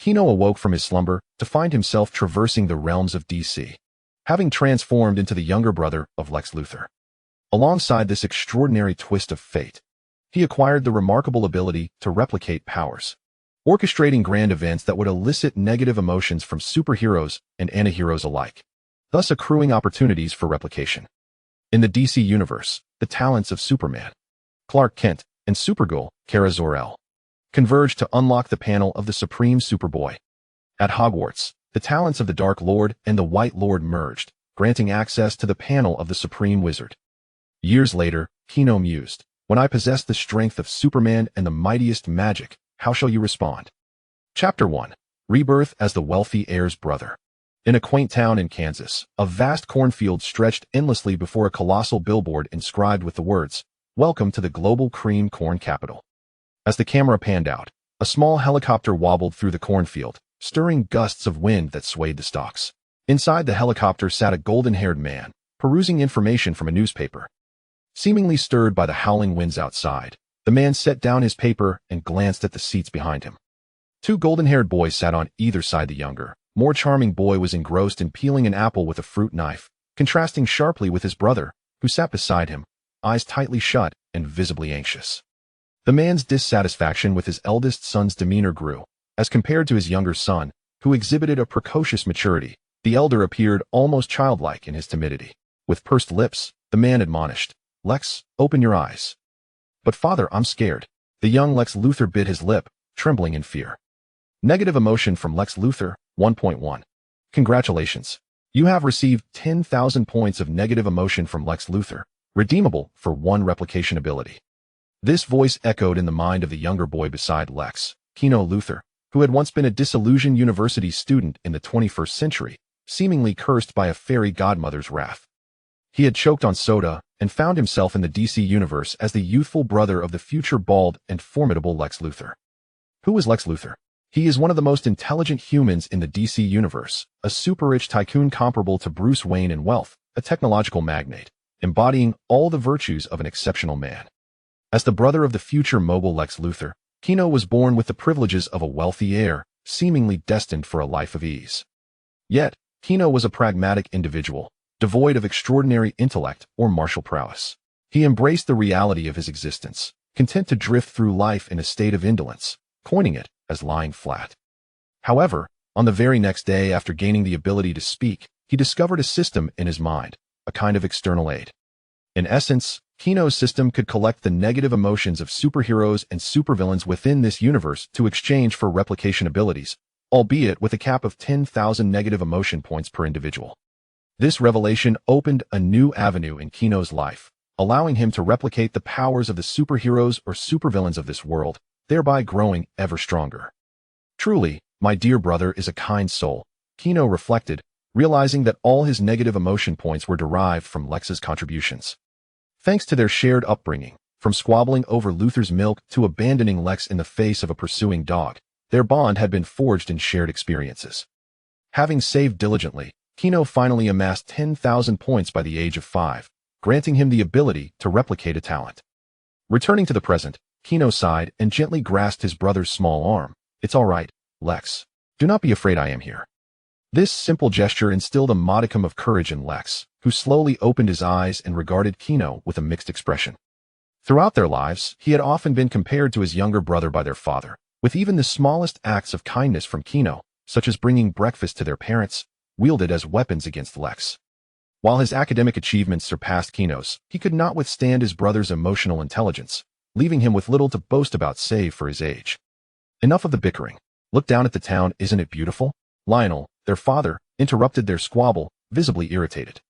Gino awoke from his slumber to find himself traversing the realms of DC, having transformed into the younger brother of Lex Luthor. Alongside this extraordinary twist of fate, he acquired the remarkable ability to replicate powers, orchestrating grand events that would elicit negative emotions from superheroes and antiheroes alike, thus accruing opportunities for replication. In the DC universe, the talents of Superman, Clark Kent, and Supergirl, Kara Zor-El, converge to unlock the panel of the Supreme Superboy. At Hogwarts, the talents of the Dark Lord and the White Lord merged, granting access to the panel of the Supreme Wizard. Years later, Gino mused, "When I possess the strength of Superman and the mightiest magic, how shall you respond?" Chapter 1. Rebirth as the Wealthy Heir's Brother. In a quaint town in Kansas, a vast cornfield stretched endlessly before a colossal billboard inscribed with the words, "Welcome to the Global Cream Corn Capital." As the camera panned out, a small helicopter wobbled through the cornfield, stirring gusts of wind that swayed the stalks. Inside the helicopter sat a golden-haired man, perusing information from a newspaper. Seemingly stirred by the howling winds outside, the man set down his paper and glanced at the seats behind him. Two golden-haired boys sat on either side. The younger, more charming boy was engrossed in peeling an apple with a fruit knife, contrasting sharply with his brother, who sat beside him, eyes tightly shut and visibly anxious. The man's dissatisfaction with his eldest son's demeanor grew. As compared to his younger son, who exhibited a precocious maturity, the elder appeared almost childlike in his timidity. With pursed lips, the man admonished, "Lex, open your eyes." "But father, I'm scared." The young Lex Luthor bit his lip, trembling in fear. Negative emotion from Lex Luthor, 1.1. Congratulations. You have received 10,000 points of negative emotion from Lex Luthor, redeemable for 1 replication ability. This voice echoed in the mind of the younger boy beside Lex, Gino Luthor, who had once been a disillusioned university student in the 21st century, seemingly cursed by a fairy godmother's wrath. He had choked on soda and found himself in the DC universe as the youthful brother of the future bald and formidable Lex Luthor. Who was Lex Luthor? He is one of the most intelligent humans in the DC universe, a super-rich tycoon comparable to Bruce Wayne in wealth, a technological magnate, embodying all the virtues of an exceptional man. As the brother of the future mobile Lex Luthor, Gino was born with the privileges of a wealthy heir, seemingly destined for a life of ease. Yet, Gino was a pragmatic individual, devoid of extraordinary intellect or martial prowess. He embraced the reality of his existence, content to drift through life in a state of indolence, coining it as lying flat. However, on the very next day after gaining the ability to speak, he discovered a system in his mind, a kind of external aid. In essence, Gino's system could collect the negative emotions of superheroes and supervillains within this universe to exchange for replication abilities, albeit with a cap of 10,000 negative emotion points per individual. This revelation opened a new avenue in Gino's life, allowing him to replicate the powers of the superheroes or supervillains of this world, thereby growing ever stronger. Truly, my dear brother is a kind soul, Gino reflected, realizing that all his negative emotion points were derived from Lex's contributions. Thanks to their shared upbringing, from squabbling over Luthor's milk to abandoning Lex in the face of a pursuing dog, their bond had been forged in shared experiences. Having saved diligently, Gino finally amassed 10,000 points by the age of 5, granting him the ability to replicate a talent. Returning to the present, Gino sighed and gently grasped his brother's small arm. "It's all right, Lex. Do not be afraid, I am here." This simple gesture instilled a modicum of courage in Lex, who slowly opened his eyes and regarded Gino with a mixed expression. Throughout their lives, he had often been compared to his younger brother by their father, with even the smallest acts of kindness from Gino, such as bringing breakfast to their parents, wielded as weapons against Lex. While his academic achievements surpassed Gino's, he could not withstand his brother's emotional intelligence, leaving him with little to boast about save for his age. Enough of the bickering. Look down at the town, isn't it beautiful? Lionel, their father, interrupted their squabble, visibly irritated.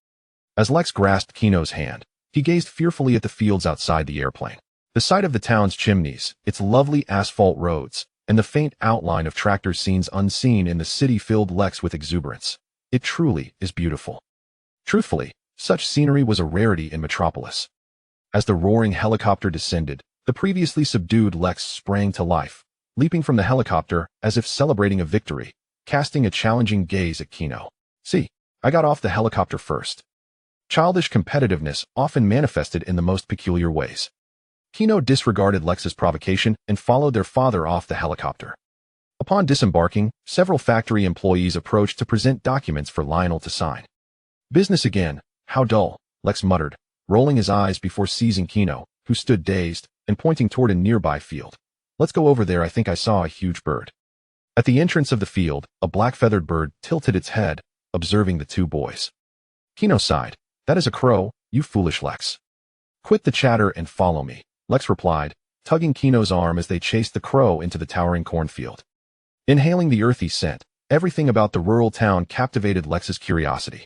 As Lex grasped Gino's hand, he gazed fearfully at the fields outside the airplane. The sight of the town's chimneys, its lovely asphalt roads, and the faint outline of tractor scenes unseen in the city filled Lex with exuberance. It truly is beautiful. Truthfully, such scenery was a rarity in Metropolis. As the roaring helicopter descended, the previously subdued Lex sprang to life, leaping from the helicopter as if celebrating a victory, casting a challenging gaze at Gino. "See, I got off the helicopter first." Childish competitiveness often manifested in the most peculiar ways. Gino disregarded Lex's provocation and followed their father off the helicopter. Upon disembarking, several factory employees approached to present documents for Lionel to sign. Business again, how dull, Lex muttered, rolling his eyes before seizing Gino, who stood dazed, and pointing toward a nearby field. Let's go over there, I think I saw a huge bird. At the entrance of the field, a black-feathered bird tilted its head, observing the two boys. Gino sighed. That is a crow, you foolish Lex. Quit the chatter and follow me, Lex replied, tugging Gino's arm as they chased the crow into the towering cornfield. Inhaling the earthy scent, everything about the rural town captivated Lex's curiosity.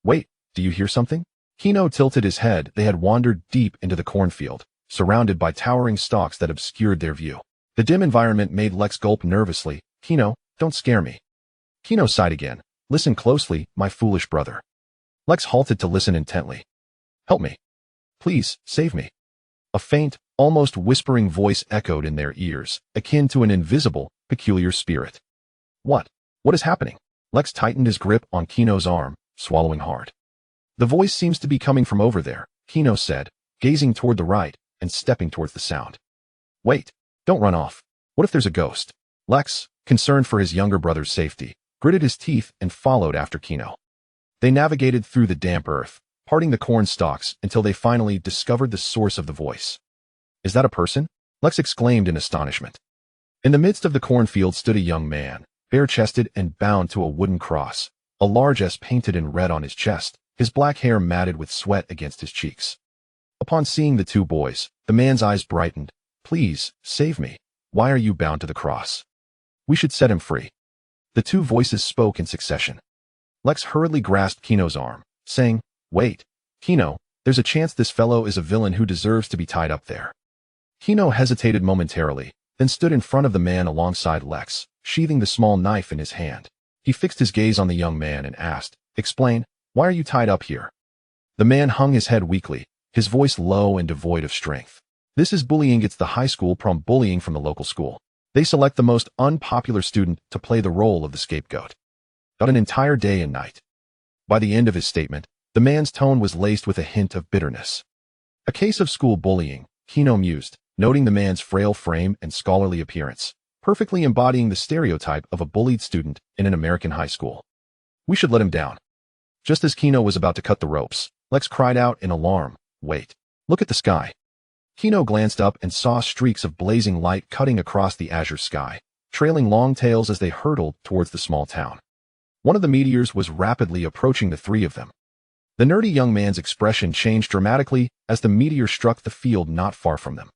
Wait, do you hear something? Gino tilted his head. They had wandered deep into the cornfield, surrounded by towering stalks that obscured their view. The dim environment made Lex gulp nervously. Gino, don't scare me. Gino sighed again. Listen closely, my foolish brother. Lex halted to listen intently. Help me. Please, save me. A faint, almost whispering voice echoed in their ears, akin to an invisible, peculiar spirit. What is happening? Lex tightened his grip on Gino's arm, swallowing hard. The voice seems to be coming from over there, Gino said, gazing toward the right and stepping towards the sound. Wait, don't run off. What if there's a ghost? Lex, concerned for his younger brother's safety, gritted his teeth and followed after Gino. They navigated through the damp earth, parting the corn stalks until they finally discovered the source of the voice. Is that a person? Lex exclaimed in astonishment. In the midst of the cornfield stood a young man, bare-chested and bound to a wooden cross, a large S painted in red on his chest, his black hair matted with sweat against his cheeks. Upon seeing the two boys, the man's eyes brightened. Please, save me. Why are you bound to the cross? We should set him free. The two voices spoke in succession. Lex hurriedly grasped Gino's arm, saying, Wait, Gino, there's a chance this fellow is a villain who deserves to be tied up there. Gino hesitated momentarily, then stood in front of the man alongside Lex, sheathing the small knife in his hand. He fixed his gaze on the young man and asked, Explain, why are you tied up here? The man hung his head weakly, his voice low and devoid of strength. This is bullying. It's the high school prom bullying from the local school. They select the most unpopular student to play the role of the scapegoat. Got an entire day and night. By the end of his statement, the man's tone was laced with a hint of bitterness. A case of school bullying, Gino mused, noting the man's frail frame and scholarly appearance, perfectly embodying the stereotype of a bullied student in an American high school. We should let him down. Just as Gino was about to cut the ropes, Lex cried out in alarm, Wait, look at the sky. Gino glanced up and saw streaks of blazing light cutting across the azure sky, trailing long tails as they hurtled towards the small town. One of the meteors was rapidly approaching the three of them. The nerdy young man's expression changed dramatically as the meteor struck the field not far from them.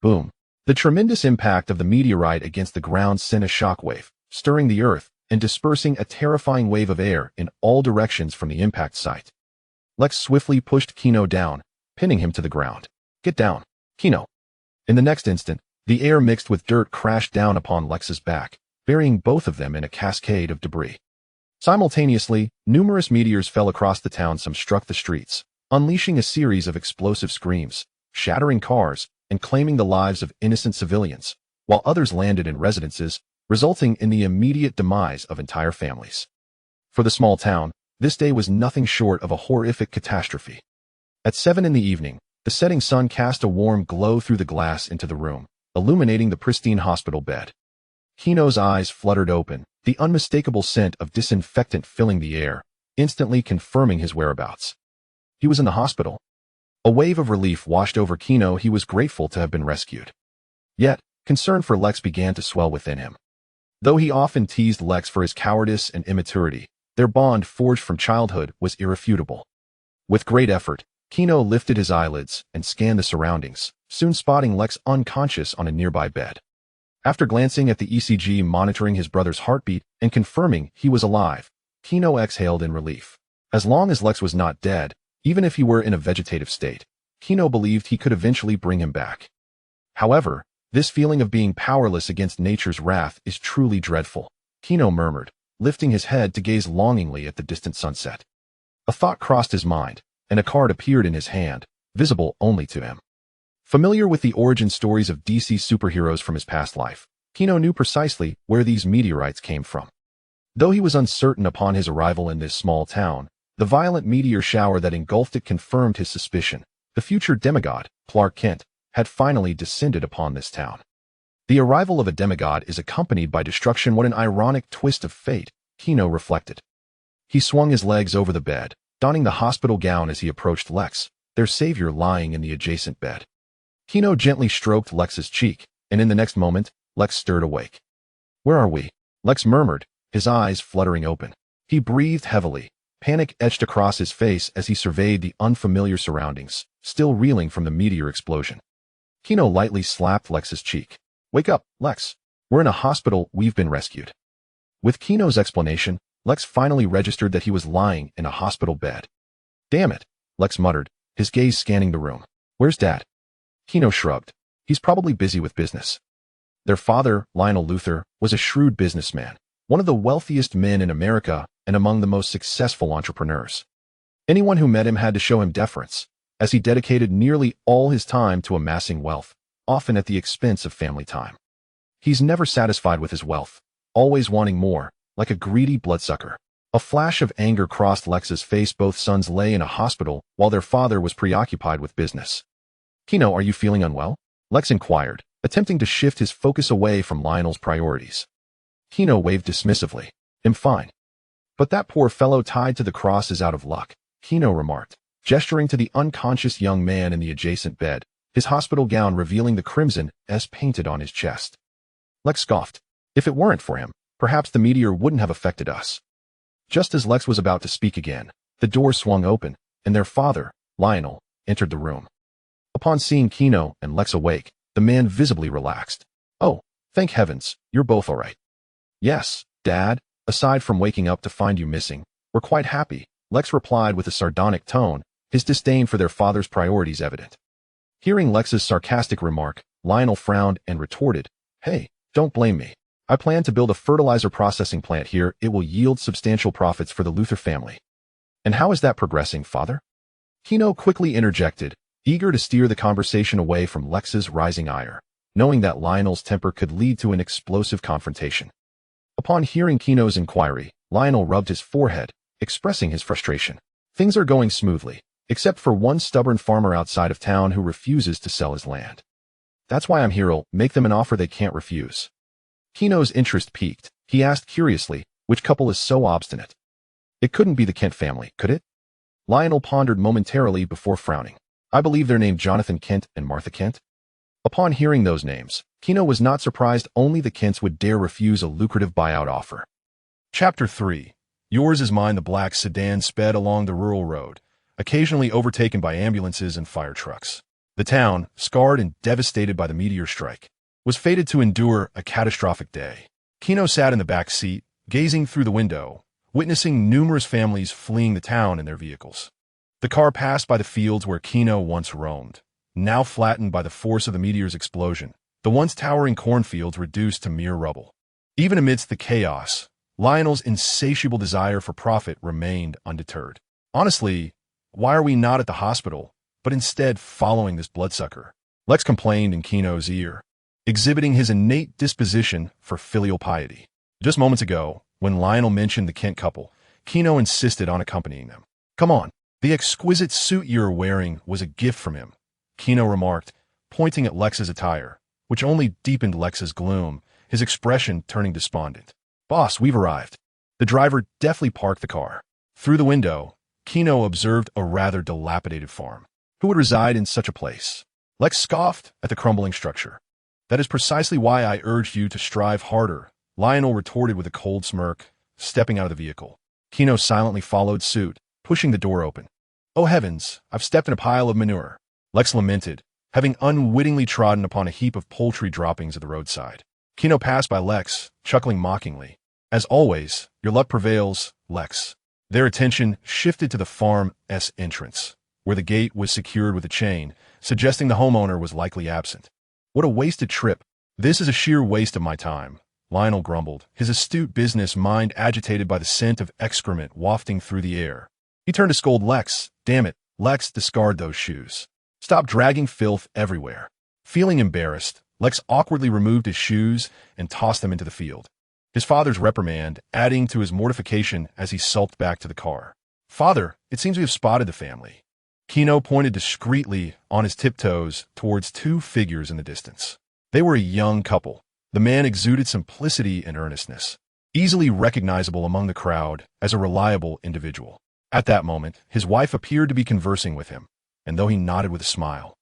Boom. The tremendous impact of the meteorite against the ground sent a shockwave, stirring the earth and dispersing a terrifying wave of air in all directions from the impact site. Lex swiftly pushed Gino down, pinning him to the ground. Get down, Gino. In the next instant, the air mixed with dirt crashed down upon Lex's back, burying both of them in a cascade of debris. Simultaneously, numerous meteors fell across the town. Some struck the streets, unleashing a series of explosive screams, shattering cars, and claiming the lives of innocent civilians, while others landed in residences, resulting in the immediate demise of entire families. For the small town, this day was nothing short of a horrific catastrophe. At 7 in the evening, the setting sun cast a warm glow through the glass into the room, illuminating the pristine hospital bed. Gino's eyes fluttered open, the unmistakable scent of disinfectant filling the air, instantly confirming his whereabouts. He was in the hospital. A wave of relief washed over Gino. He was grateful to have been rescued. Yet, concern for Lex began to swell within him. Though he often teased Lex for his cowardice and immaturity, their bond forged from childhood was irrefutable. With great effort, Gino lifted his eyelids and scanned the surroundings, soon spotting Lex unconscious on a nearby bed. After glancing at the ECG monitoring his brother's heartbeat and confirming he was alive, Gino exhaled in relief. As long as Lex was not dead, even if he were in a vegetative state, Gino believed he could eventually bring him back. However, this feeling of being powerless against nature's wrath is truly dreadful, Gino murmured, lifting his head to gaze longingly at the distant sunset. A thought crossed his mind, and a card appeared in his hand, visible only to him. Familiar with the origin stories of DC superheroes from his past life, Gino knew precisely where these meteorites came from. Though he was uncertain upon his arrival in this small town, the violent meteor shower that engulfed it confirmed his suspicion. The future demigod, Clark Kent, had finally descended upon this town. The arrival of a demigod is accompanied by destruction. What an ironic twist of fate, Gino reflected. He swung his legs over the bed, donning the hospital gown as he approached Lex, their savior lying in the adjacent bed. Gino gently stroked Lex's cheek, and in the next moment, Lex stirred awake. "Where are we?" Lex murmured, his eyes fluttering open. He breathed heavily, panic etched across his face as he surveyed the unfamiliar surroundings, still reeling from the meteor explosion. Gino lightly slapped Lex's cheek. "Wake up, Lex. We're in a hospital, we've been rescued." With Gino's explanation, Lex finally registered that he was lying in a hospital bed. "Damn it," Lex muttered, his gaze scanning the room. "Where's Dad?" Gino shrugged. "He's probably busy with business." Their father, Lionel Luthor, was a shrewd businessman, one of the wealthiest men in America and among the most successful entrepreneurs. Anyone who met him had to show him deference, as he dedicated nearly all his time to amassing wealth, often at the expense of family time. He's never satisfied with his wealth, always wanting more, like a greedy bloodsucker. A flash of anger crossed Lex's face. Both sons lay in a hospital while their father was preoccupied with business. "Gino, are you feeling unwell?" Lex inquired, attempting to shift his focus away from Lionel's priorities. Gino waved dismissively. "I'm fine." "But that poor fellow tied to the cross is out of luck," Gino remarked, gesturing to the unconscious young man in the adjacent bed, his hospital gown revealing the crimson S painted on his chest. Lex scoffed. "If it weren't for him, perhaps the meteor wouldn't have affected us." Just as Lex was about to speak again, the door swung open, and their father, Lionel, entered the room. Upon seeing Gino and Lex awake, the man visibly relaxed. "Oh, thank heavens, you're both all right." "Yes, Dad, aside from waking up to find you missing, we're quite happy," Lex replied with a sardonic tone, his disdain for their father's priorities evident. Hearing Lex's sarcastic remark, Lionel frowned and retorted, "Hey, don't blame me. I plan to build a fertilizer processing plant here. It will yield substantial profits for the Luthor family." "And how is that progressing, father?" Gino quickly interjected, eager to steer the conversation away from Lex's rising ire, knowing that Lionel's temper could lead to an explosive confrontation. Upon hearing Gino's inquiry, Lionel rubbed his forehead, expressing his frustration. "Things are going smoothly, except for one stubborn farmer outside of town who refuses to sell his land. That's why I'm here. I'll make them an offer they can't refuse." Gino's interest piqued. He asked curiously, "Which couple is so obstinate?" "It couldn't be the Kent family, could it?" Lionel pondered momentarily before frowning. "I believe they're named Jonathan Kent and Martha Kent." Upon hearing those names, Gino was not surprised. Only the Kents would dare refuse a lucrative buyout offer. Chapter 3. Yours is mine. The black sedan sped along the rural road, occasionally overtaken by ambulances and fire trucks. The town, scarred and devastated by the meteor strike, was fated to endure a catastrophic day. Gino sat in the back seat, gazing through the window, witnessing numerous families fleeing the town in their vehicles. The car passed by the fields where Gino once roamed, now flattened by the force of the meteor's explosion, the once towering cornfields reduced to mere rubble. Even amidst the chaos, Lionel's insatiable desire for profit remained undeterred. "Honestly, why are we not at the hospital, but instead following this bloodsucker?" Lex complained in Gino's ear, exhibiting his innate disposition for filial piety. Just moments ago, when Lionel mentioned the Kent couple, Gino insisted on accompanying them. "Come on, the exquisite suit you're wearing was a gift from him," Gino remarked, pointing at Lex's attire, which only deepened Lex's gloom, his expression turning despondent. "Boss, we've arrived." The driver deftly parked the car. Through the window, Gino observed a rather dilapidated farm. Who would reside in such a place? Lex scoffed at the crumbling structure. "That is precisely why I urged you to strive harder," Lionel retorted with a cold smirk, stepping out of the vehicle. Gino silently followed suit, pushing the door open. "Oh heavens, I've stepped in a pile of manure," Lex lamented, having unwittingly trodden upon a heap of poultry droppings at the roadside. Gino passed by Lex, chuckling mockingly. "As always, your luck prevails, Lex." Their attention shifted to the farm's entrance, where the gate was secured with a chain, suggesting the homeowner was likely absent. "What a wasted trip. This is a sheer waste of my time," Lionel grumbled, his astute business mind agitated by the scent of excrement wafting through the air. He turned to scold Lex. "Damn it, Lex, discard those shoes. Stop dragging filth everywhere." Feeling embarrassed, Lex awkwardly removed his shoes and tossed them into the field, his father's reprimand adding to his mortification as he sulked back to the car. "Father, it seems we have spotted the family." Gino pointed discreetly on his tiptoes towards two figures in the distance. They were a young couple. The man exuded simplicity and earnestness, easily recognizable among the crowd as a reliable individual. At that moment, his wife appeared to be conversing with him, and though he nodded with a smile,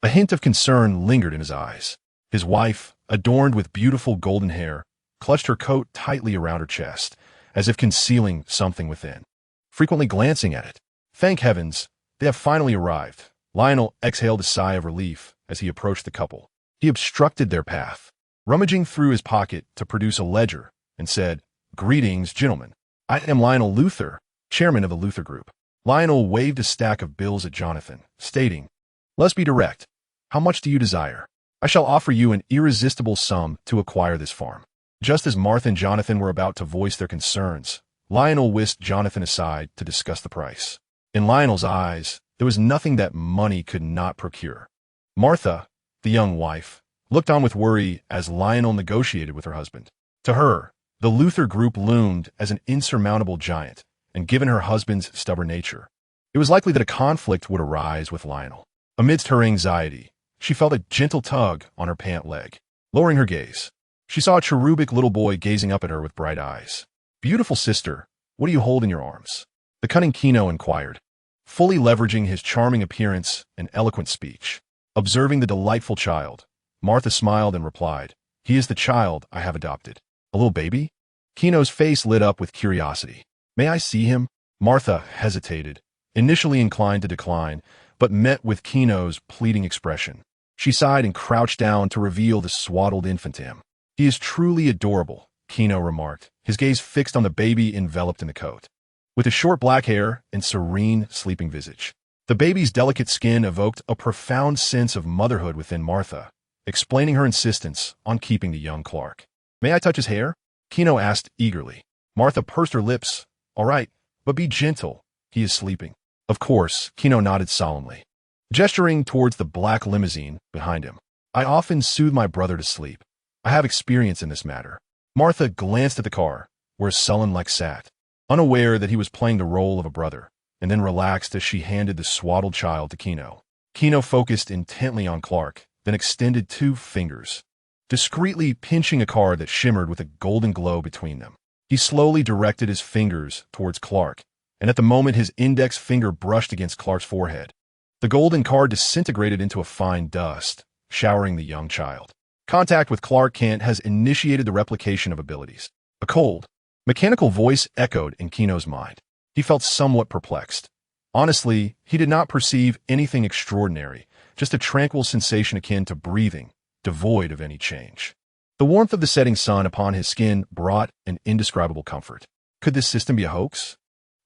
a hint of concern lingered in his eyes. His wife, adorned with beautiful golden hair, clutched her coat tightly around her chest, as if concealing something within, frequently glancing at it. Thank heavens, they have finally arrived. Lionel exhaled a sigh of relief as he approached the couple. He obstructed their path, rummaging through his pocket to produce a ledger, and said, "Greetings, gentlemen. I am Lionel Luthor, chairman of the Luthor Group." Lionel waved a stack of bills at Jonathan, stating, "Let's be direct. How much do you desire? I shall offer you an irresistible sum to acquire this farm." Just as Martha and Jonathan were about to voice their concerns, Lionel whisked Jonathan aside to discuss the price. In Lionel's eyes, there was nothing that money could not procure. Martha, the young wife, looked on with worry as Lionel negotiated with her husband. To her, the Luthor Group loomed as an insurmountable giant, and given her husband's stubborn nature, it was likely that a conflict would arise with Lionel. Amidst her anxiety, she felt a gentle tug on her pant leg. Lowering her gaze, she saw a cherubic little boy gazing up at her with bright eyes. "Beautiful sister, what do you hold in your arms?" the cunning Gino inquired, fully leveraging his charming appearance and eloquent speech. Observing the delightful child, Martha smiled and replied, "He is the child I have adopted." "A little baby?" Gino's face lit up with curiosity. "May I see him?" Martha hesitated, initially inclined to decline, but met with Gino's pleading expression. She sighed and crouched down to reveal the swaddled infant to him. "He is truly adorable," Gino remarked, his gaze fixed on the baby enveloped in the coat. With his short black hair and serene, sleeping visage, the baby's delicate skin evoked a profound sense of motherhood within Martha, explaining her insistence on keeping the young Clark. "May I touch his hair?" Gino asked eagerly. Martha pursed her lips. "All right, but be gentle. He is sleeping." "Of course," Gino nodded solemnly, gesturing towards the black limousine behind him. "I often soothe my brother to sleep. I have experience in this matter." Martha glanced at the car, where a sullen Lex sat, unaware that he was playing the role of a brother, and then relaxed as she handed the swaddled child to Gino. Gino focused intently on Clark, then extended 2 fingers, discreetly pinching a card that shimmered with a golden glow between them. He slowly directed his fingers towards Clark, and at the moment his index finger brushed against Clark's forehead, the golden card disintegrated into a fine dust, showering the young child. Contact with Clark Kent has initiated the replication of abilities. A cold, mechanical voice echoed in Gino's mind. He felt somewhat perplexed. Honestly, he did not perceive anything extraordinary, just a tranquil sensation akin to breathing, devoid of any change. The warmth of the setting sun upon his skin brought an indescribable comfort. Could this system be a hoax?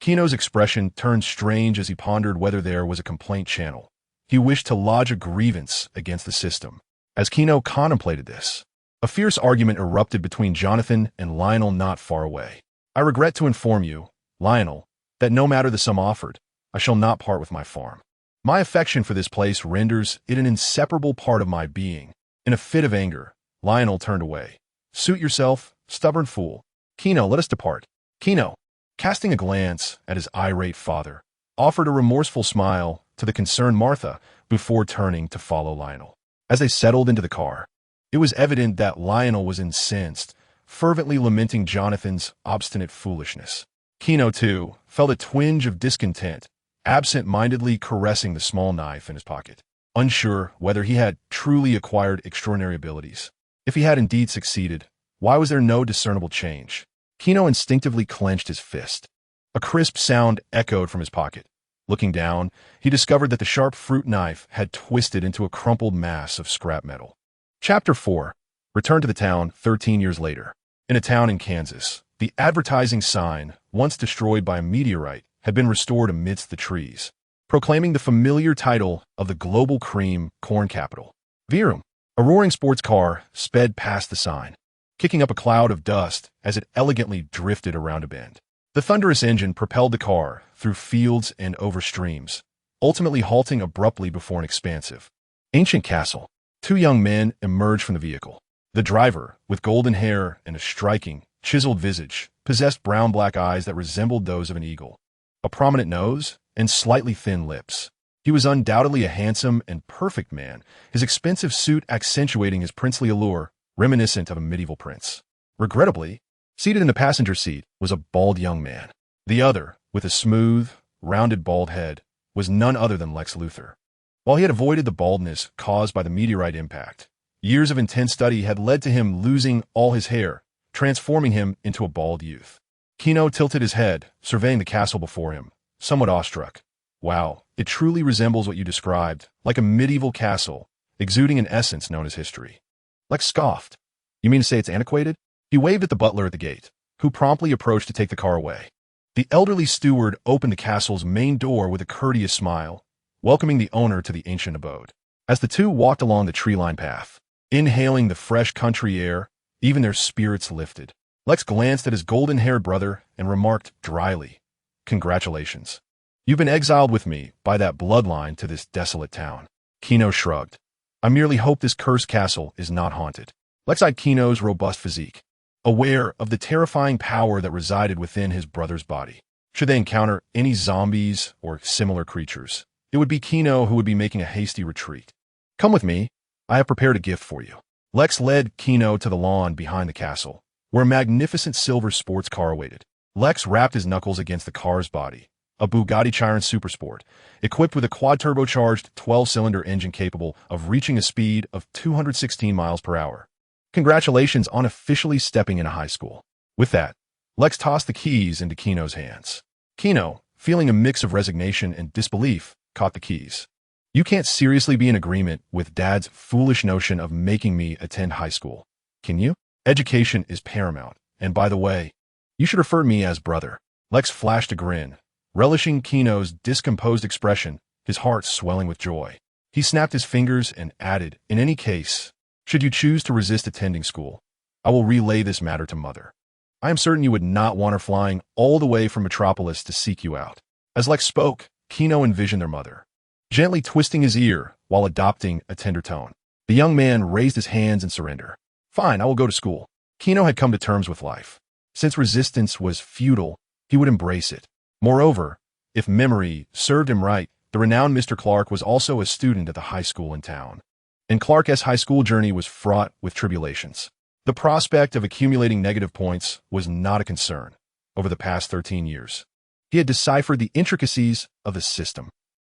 Gino's expression turned strange as he pondered whether there was a complaint channel. He wished to lodge a grievance against the system. As Gino contemplated this, a fierce argument erupted between Jonathan and Lionel not far away. "I regret to inform you, Lionel, that no matter the sum offered, I shall not part with my farm. My affection for this place renders it an inseparable part of my being." In a fit of anger, Lionel turned away. "Suit yourself, stubborn fool. Gino, let us depart." Gino, casting a glance at his irate father, offered a remorseful smile to the concerned Martha before turning to follow Lionel. As they settled into the car, it was evident that Lionel was incensed, fervently lamenting Jonathan's obstinate foolishness. Gino, too, felt a twinge of discontent, absent-mindedly caressing the small knife in his pocket, unsure whether he had truly acquired extraordinary abilities. If he had indeed succeeded, why was there no discernible change? Gino instinctively clenched his fist. A crisp sound echoed from his pocket. Looking down, he discovered that the sharp fruit knife had twisted into a crumpled mass of scrap metal. Chapter 4. Return to the town 13 years later. In a town in Kansas, the advertising sign, once destroyed by a meteorite, had been restored amidst the trees, proclaiming the familiar title of the global cream corn capital. Vroom! A roaring sports car sped past the sign, kicking up a cloud of dust as it elegantly drifted around a bend. The thunderous engine propelled the car through fields and over streams, ultimately halting abruptly before an expansive, ancient castle. 2 young men emerged from the vehicle. The driver, with golden hair and a striking, chiseled visage, possessed brown-black eyes that resembled those of an eagle, a prominent nose, and slightly thin lips. He was undoubtedly a handsome and perfect man, his expensive suit accentuating his princely allure, reminiscent of a medieval prince. Regrettably, seated in the passenger seat was a bald young man. The other, with a smooth, rounded bald head, was none other than Lex Luthor. While he had avoided the baldness caused by the meteorite impact, years of intense study had led to him losing all his hair, transforming him into a bald youth. Gino tilted his head, surveying the castle before him, somewhat awestruck. Wow, it truly resembles what you described, like a medieval castle, exuding an essence known as history. Lex scoffed. You mean to say it's antiquated? He waved at the butler at the gate, who promptly approached to take the car away. The elderly steward opened the castle's main door with a courteous smile, welcoming the owner to the ancient abode. As the two walked along the tree-lined path, inhaling the fresh country air, even their spirits lifted. Lex glanced at his golden-haired brother and remarked dryly, "Congratulations. You've been exiled with me by that bloodline to this desolate town." Gino shrugged. "I merely hope this cursed castle is not haunted." Lex eyed Gino's robust physique, aware of the terrifying power that resided within his brother's body. Should they encounter any zombies or similar creatures, it would be Gino who would be making a hasty retreat. "Come with me. I have prepared a gift for you." Lex led Gino to the lawn behind the castle, where a magnificent silver sports car awaited. Lex rapped his knuckles against the car's body, a Bugatti Chiron Supersport, equipped with a quad-turbocharged 12-cylinder engine capable of reaching a speed of 216 miles per hour. Congratulations on officially stepping into high school. With that, Lex tossed the keys into Gino's hands. Gino, feeling a mix of resignation and disbelief, caught the keys. "You can't seriously be in agreement with Dad's foolish notion of making me attend high school, can you? Education is paramount, and by the way, you should refer to me as brother." Lex flashed a grin, relishing Gino's discomposed expression, his heart swelling with joy. He snapped his fingers and added, "In any case, should you choose to resist attending school, I will relay this matter to Mother. I am certain you would not want her flying all the way from Metropolis to seek you out." As Lex spoke, Gino envisioned their mother, gently twisting his ear while adopting a tender tone. The young man raised his hands in surrender. "Fine, I will go to school." Gino had come to terms with life. Since resistance was futile, he would embrace it. Moreover, if memory served him right, the renowned Mr. Clark was also a student at the high school in town. And Clark's high school journey was fraught with tribulations. The prospect of accumulating negative points was not a concern. Over the past 13 years, he had deciphered the intricacies of the system.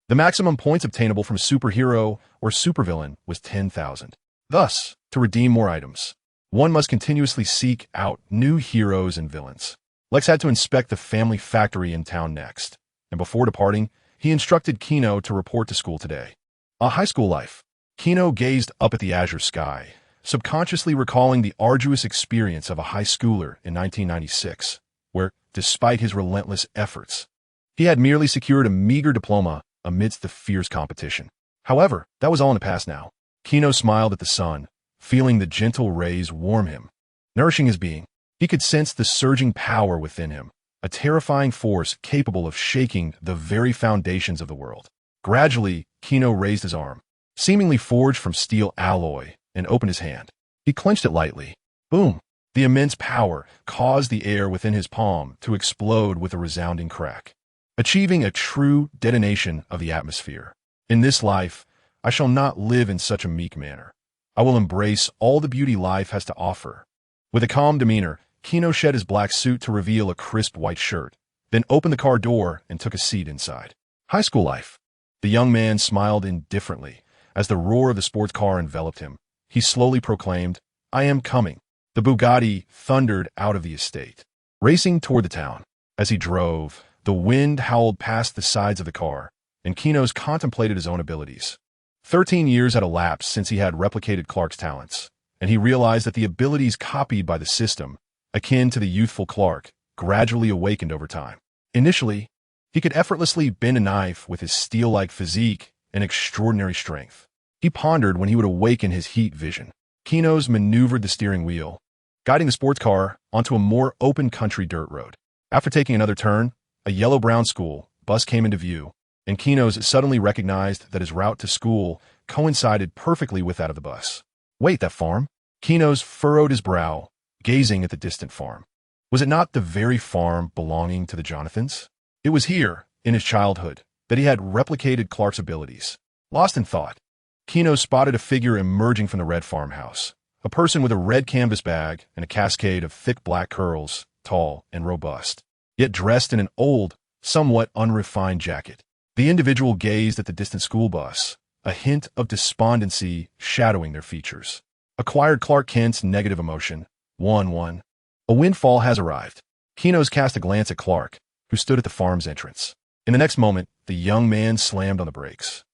The maximum points obtainable from a superhero or supervillain was 10,000. Thus, to redeem more items, one must continuously seek out new heroes and villains. Lex had to inspect the family factory in town next, and before departing, he instructed Gino to report to school today. On high school life, Gino gazed up at the azure sky, subconsciously recalling the arduous experience of a high schooler in 1996, where, despite his relentless efforts, he had merely secured a meager diploma amidst the fierce competition. However, that was all in the past now. Gino smiled at the sun, feeling the gentle rays warm him, nourishing his being. He could sense the surging power within him, a terrifying force capable of shaking the very foundations of the world. Gradually, Gino raised his arm, seemingly forged from steel alloy, and opened his hand. He clenched it lightly. Boom! The immense power caused the air within his palm to explode with a resounding crack, achieving a true detonation of the atmosphere. In this life, I shall not live in such a meek manner. I will embrace all the beauty life has to offer. With a calm demeanor, Gino shed his black suit to reveal a crisp white shirt, then opened the car door and took a seat inside. High school life. The young man smiled indifferently as the roar of the sports car enveloped him. He slowly proclaimed, "I am coming." The Bugatti thundered out of the estate, racing toward the town. As he drove, the wind howled past the sides of the car, and Gino's contemplated his own abilities. 13 years had elapsed since he had replicated Clark's talents, and he realized that the abilities copied by the system, akin to the youthful Clark, gradually awakened over time. Initially, he could effortlessly bend a knife with his steel-like physique and extraordinary strength. He pondered when he would awaken his heat vision. Gino's maneuvered the steering wheel, guiding the sports car onto a more open country dirt road. After taking another turn, a yellow-brown school bus came into view, and Gino's suddenly recognized that his route to school coincided perfectly with that of the bus. Wait, that farm? Gino's furrowed his brow, gazing at the distant farm. Was it not the very farm belonging to the Jonathans? It was here, in his childhood, that he had replicated Clark's abilities. Lost in thought, Gino spotted a figure emerging from the red farmhouse. A person with a red canvas bag and a cascade of thick black curls, tall and robust, yet dressed in an old, somewhat unrefined jacket. The individual gazed at the distant school bus, a hint of despondency shadowing their features. Acquired Clark Kent's negative emotion. 1-1. A windfall has arrived. Gino's cast a glance at Clark, who stood at the farm's entrance. In the next moment, the young man slammed on the brakes,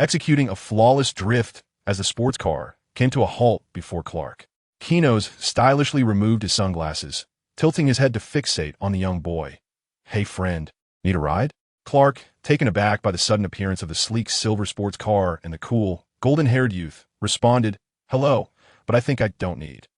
executing a flawless drift as the sports car came to a halt before Clark. Gino's stylishly removed his sunglasses, tilting his head to fixate on the young boy. "Hey friend, need a ride?" Clark, taken aback by the sudden appearance of the sleek silver sports car and the cool, golden-haired youth, responded, "Hello, but I think I don't need."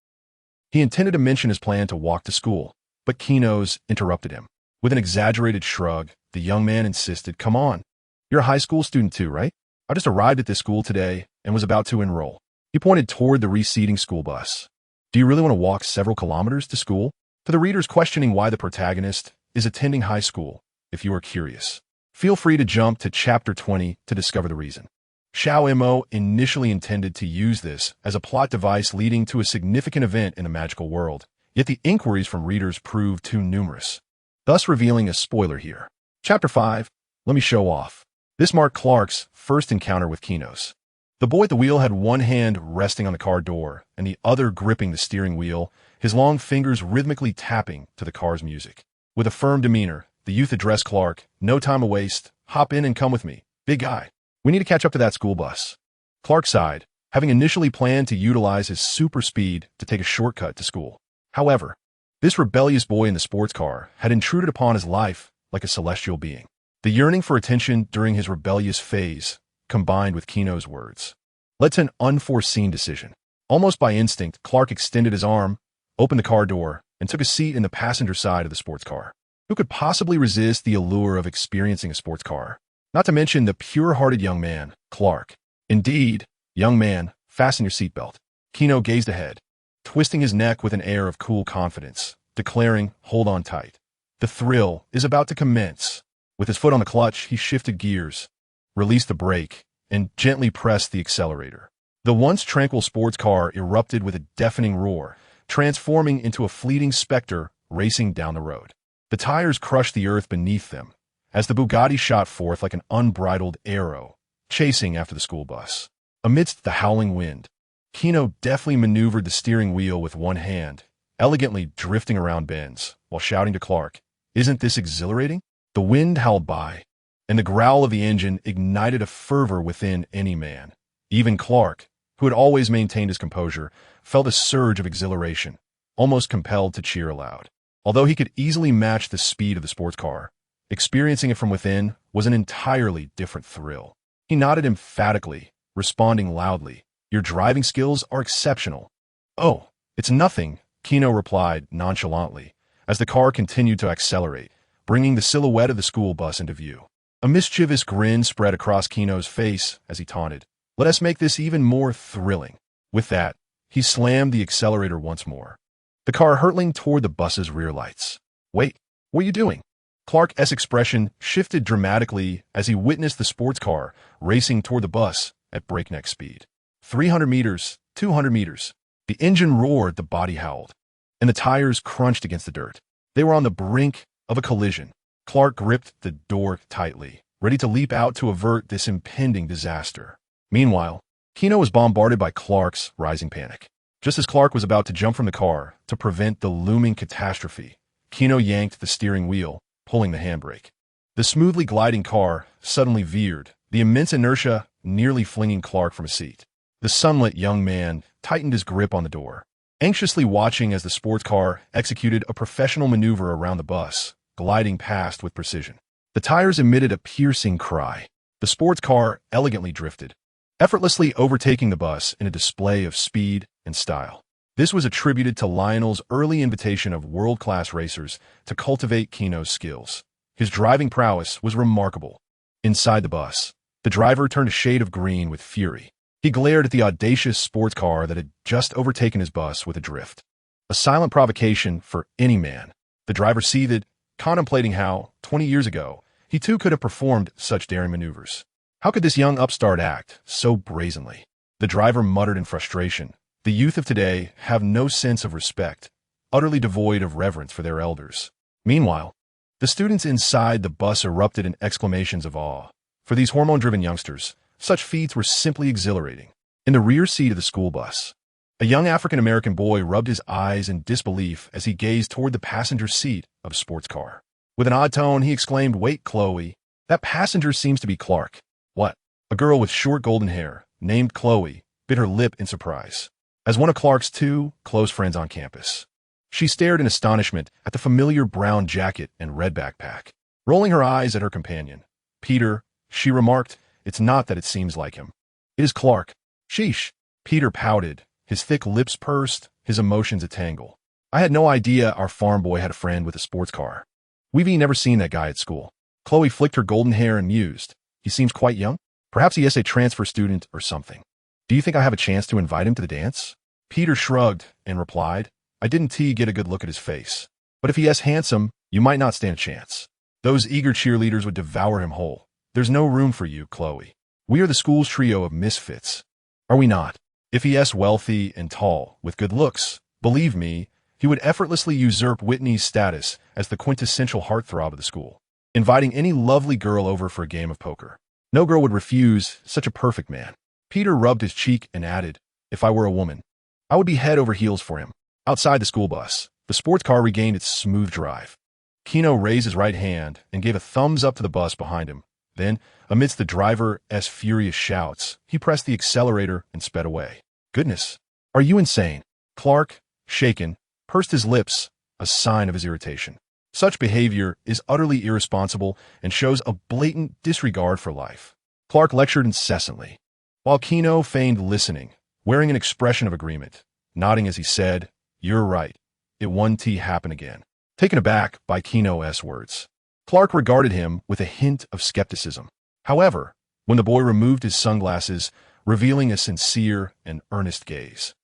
He intended to mention his plan to walk to school, but Gino's interrupted him. With an exaggerated shrug, the young man insisted, "Come on. You're a high school student too, right? I just arrived at this school today and was about to enroll." He pointed toward the receding school bus. "Do you really want to walk several kilometers to school?" To the readers questioning why the protagonist is attending high school, if you are curious, feel free to jump to Chapter 20 to discover the reason. Xiao Mo initially intended to use this as a plot device leading to a significant event in the magical world, yet the inquiries from readers proved too numerous, thus revealing a spoiler here. Chapter 5, Let Me Show Off. This marked Clark's first encounter with Gino's. The boy at the wheel had one hand resting on the car door and the other gripping the steering wheel, his long fingers rhythmically tapping to the car's music. With a firm demeanor, the youth addressed Clark, "No time to waste. Hop in and come with me, big guy. We need to catch up to that school bus." Clark sighed, having initially planned to utilize his super speed to take a shortcut to school. However, this rebellious boy in the sports car had intruded upon his life like a celestial being. The yearning for attention during his rebellious phase, combined with Gino's words, led to an unforeseen decision. Almost by instinct, Clark extended his arm, opened the car door, and took a seat in the passenger side of the sports car. Who could possibly resist the allure of experiencing a sports car? Not to mention the pure-hearted young man, Clark. Indeed, young man, fasten your seatbelt. Gino gazed ahead, twisting his neck with an air of cool confidence, declaring, "Hold on tight. The thrill is about to commence." With his foot on the clutch, he shifted gears, released the brake, and gently pressed the accelerator. The once tranquil sports car erupted with a deafening roar, transforming into a fleeting specter racing down the road. The tires crushed the earth beneath them, as the Bugatti shot forth like an unbridled arrow, chasing after the school bus. Amidst the howling wind, Gino deftly maneuvered the steering wheel with one hand, elegantly drifting around bends, while shouting to Clark, "Isn't this exhilarating?" The wind howled by, and the growl of the engine ignited a fervor within any man. Even Clark, who had always maintained his composure, felt a surge of exhilaration, almost compelled to cheer aloud. Although he could easily match the speed of the sports car, experiencing it from within was an entirely different thrill. He nodded emphatically, responding loudly, "Your driving skills are exceptional." "Oh, it's nothing," Gino replied nonchalantly, as the car continued to accelerate, bringing the silhouette of the school bus into view. A mischievous grin spread across Gino's face as he taunted, "Let us make this even more thrilling." With that, he slammed the accelerator once more, the car hurtling toward the bus's rear lights. "Wait, what are you doing?" Clark's expression shifted dramatically as he witnessed the sports car racing toward the bus at breakneck speed. 300 meters, 200 meters. The engine roared, the body howled, and the tires crunched against the dirt. They were on the brink of a collision. Clark gripped the door tightly, ready to leap out to avert this impending disaster. Meanwhile, Gino was bombarded by Clark's rising panic. Just as Clark was about to jump from the car to prevent the looming catastrophe, Gino yanked the steering wheel, pulling the handbrake. The smoothly gliding car suddenly veered, the immense inertia nearly flinging Clark from his seat. The sunlit young man tightened his grip on the door, anxiously watching as the sports car executed a professional maneuver around the bus, gliding past with precision. The tires emitted a piercing cry. The sports car elegantly drifted, effortlessly overtaking the bus in a display of speed and style. This was attributed to Lionel's early invitation of world-class racers to cultivate Gino's skills. His driving prowess was remarkable. Inside the bus, the driver turned a shade of green with fury. He glared at the audacious sports car that had just overtaken his bus with a drift. A silent provocation for any man. The driver seethed, contemplating how, 20 years ago, He too could have performed such daring maneuvers. How could this young upstart act so brazenly? The driver muttered in frustration. The youth of today have no sense of respect, utterly devoid of reverence for their elders. Meanwhile, the students inside the bus erupted in exclamations of awe. For these hormone-driven youngsters, such feats were simply exhilarating. In the rear seat of the school bus, a young African-American boy rubbed his eyes in disbelief as he gazed toward the passenger seat of a sports car. With an odd tone, he exclaimed, "Wait, Chloe, that passenger seems to be Clark." "What?" A girl with short golden hair, named Chloe, bit her lip in surprise. As one of Clark's two close friends on campus, she stared in astonishment at the familiar brown jacket and red backpack. Rolling her eyes at her companion, "Peter," she remarked, "it's not that it seems like him. It is Clark." "Sheesh." Peter pouted, his thick lips pursed, his emotions a tangle. "I had no idea our farm boy had a friend with a sports car. We've never seen that guy at school." Chloe flicked her golden hair and mused. "He seems quite young. Perhaps he is a transfer student or something. Do you think I have a chance to invite him to the dance?" Peter shrugged and replied, "I didn't get a good look at his face. But if he is handsome, you might not stand a chance. Those eager cheerleaders would devour him whole. There's no room for you, Chloe. We are the school's trio of misfits. Are we not? If he is wealthy and tall, with good looks, believe me, he would effortlessly usurp Whitney's status as the quintessential heartthrob of the school, inviting any lovely girl over for a game of poker. No girl would refuse such a perfect man." Peter rubbed his cheek and added, "If I were a woman, I would be head over heels for him." Outside the school bus, the sports car regained its smooth drive. Gino raised his right hand and gave a thumbs up to the bus behind him. Then, amidst the driver's furious shouts, he pressed the accelerator and sped away. "Goodness, are you insane?" Clark, shaken, pursed his lips, a sign of his irritation. Such behavior is utterly irresponsible and shows a blatant disregard for life. Clark lectured incessantly, while Gino feigned listening, wearing an expression of agreement, nodding as he said, "You're right. It won't happen again." Taken aback by Gino's words, Clark regarded him with a hint of skepticism. However, when the boy removed his sunglasses, revealing a sincere and earnest gaze,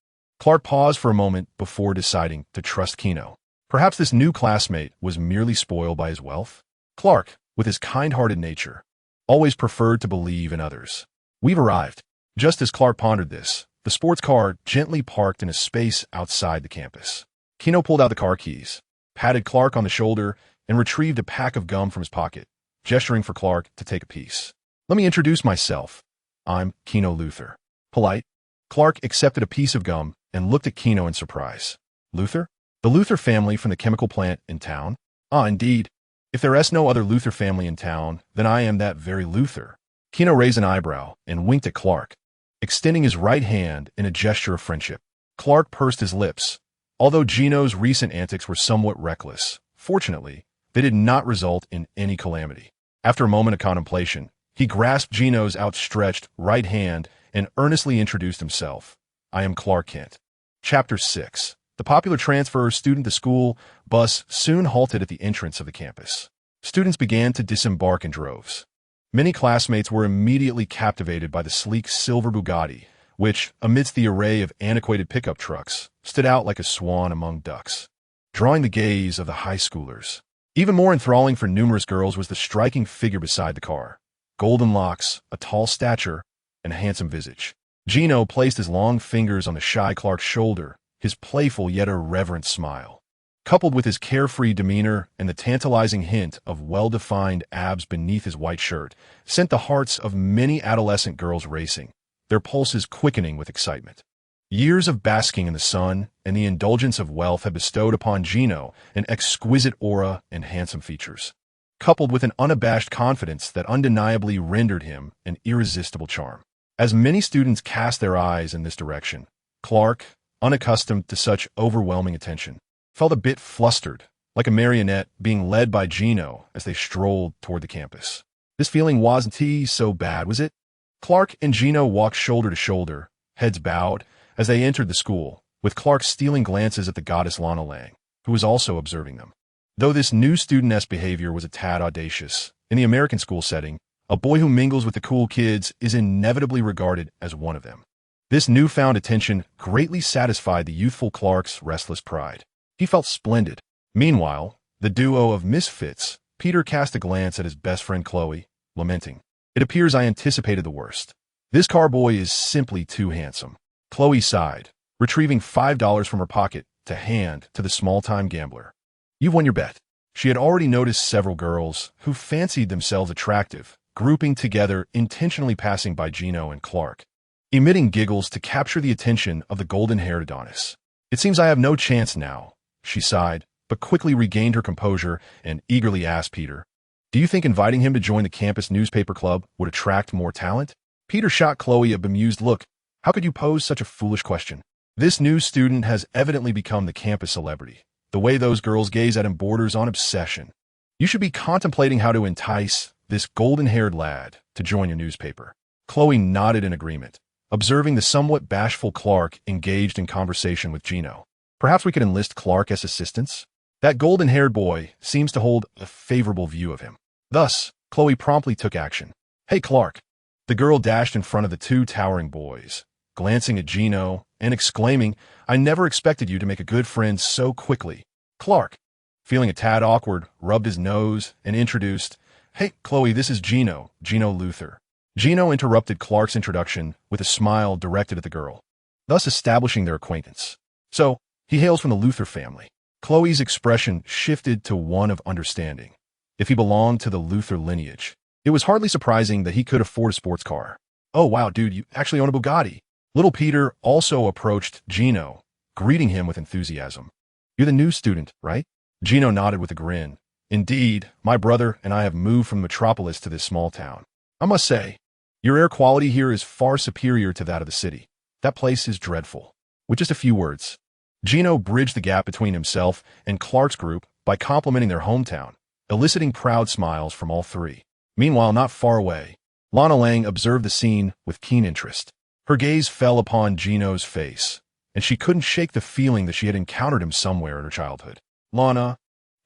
Clark paused for a moment before deciding to trust Gino. Perhaps this new classmate was merely spoiled by his wealth. Clark, with his kind-hearted nature, always preferred to believe in others. "We've arrived." Just as Clark pondered this, the sports car gently parked in a space outside the campus. Gino pulled out the car keys, patted Clark on the shoulder, and retrieved a pack of gum from his pocket, gesturing for Clark to take a piece. "Let me introduce myself. I'm Gino Luthor." Polite, Clark accepted a piece of gum and looked at Gino in surprise. "Luthor? The Luthor family from the chemical plant in town?" "Ah, indeed. If there is no other Luthor family in town, then I am that very Luthor." Gino raised an eyebrow and winked at Clark, extending his right hand in a gesture of friendship. Clark pursed his lips. Although Gino's recent antics were somewhat reckless, fortunately, they did not result in any calamity. After a moment of contemplation, he grasped Gino's outstretched right hand and earnestly introduced himself. "I am Clark Kent." Chapter 6. The popular transfer student to school bus soon halted at the entrance of the campus. Students began to disembark in droves. Many classmates were immediately captivated by the sleek silver Bugatti, which, amidst the array of antiquated pickup trucks, stood out like a swan among ducks, drawing the gaze of the high schoolers. Even more enthralling for numerous girls was the striking figure beside the car. Golden locks, a tall stature, and a handsome visage. Gino placed his long fingers on the shy Clark's shoulder, his playful yet irreverent smile, coupled with his carefree demeanor and the tantalizing hint of well-defined abs beneath his white shirt, sent the hearts of many adolescent girls racing, their pulses quickening with excitement. Years of basking in the sun and the indulgence of wealth had bestowed upon Gino an exquisite aura and handsome features, coupled with an unabashed confidence that undeniably rendered him an irresistible charm. As many students cast their eyes in this direction, Clark, unaccustomed to such overwhelming attention, felt a bit flustered, like a marionette being led by Gino as they strolled toward the campus. This feeling wasn't so bad, was it? Clark and Gino walked shoulder to shoulder, heads bowed, as they entered the school, with Clark stealing glances at the goddess Lana Lang, who was also observing them. Though this new studentess behavior was a tad audacious, in the American school setting, a boy who mingles with the cool kids is inevitably regarded as one of them. This newfound attention greatly satisfied the youthful Clark's restless pride. He felt splendid. Meanwhile, the duo of misfits, Peter cast a glance at his best friend Chloe, lamenting. It appears I anticipated the worst. This car boy is simply too handsome. Chloe sighed, retrieving $5 from her pocket to hand to the small-time gambler. You've won your bet. She had already noticed several girls who fancied themselves attractive, grouping together, intentionally passing by Gino and Clark, emitting giggles to capture the attention of the golden-haired Adonis. It seems I have no chance now, she sighed, but quickly regained her composure and eagerly asked Peter, do you think inviting him to join the campus newspaper club would attract more talent? Peter shot Chloe a bemused look. How could you pose such a foolish question? This new student has evidently become the campus celebrity. The way those girls gaze at him borders on obsession. You should be contemplating how to entice this golden-haired lad to join your newspaper. Chloe nodded in agreement, observing the somewhat bashful Clark engaged in conversation with Gino. Perhaps we could enlist Clark as assistants? That golden-haired boy seems to hold a favorable view of him. Thus, Chloe promptly took action. Hey, Clark. The girl dashed in front of the two towering boys, glancing at Gino and exclaiming, I never expected you to make a good friend so quickly. Clark, feeling a tad awkward, rubbed his nose and introduced, Hey, Chloe, this is Gino Luthor. Gino interrupted Clark's introduction with a smile directed at the girl, thus establishing their acquaintance. So, he hails from the Luthor family. Chloe's expression shifted to one of understanding. If he belonged to the Luthor lineage, it was hardly surprising that he could afford a sports car. Oh wow, dude, you actually own a Bugatti. Little Peter also approached Gino, greeting him with enthusiasm. You're the new student, right? Gino nodded with a grin. Indeed, my brother and I have moved from Metropolis to this small town. I must say, your air quality here is far superior to that of the city. That place is dreadful. With just a few words, Gino bridged the gap between himself and Clark's group by complimenting their hometown, eliciting proud smiles from all three. Meanwhile, not far away, Lana Lang observed the scene with keen interest. Her gaze fell upon Gino's face, and she couldn't shake the feeling that she had encountered him somewhere in her childhood. Lana,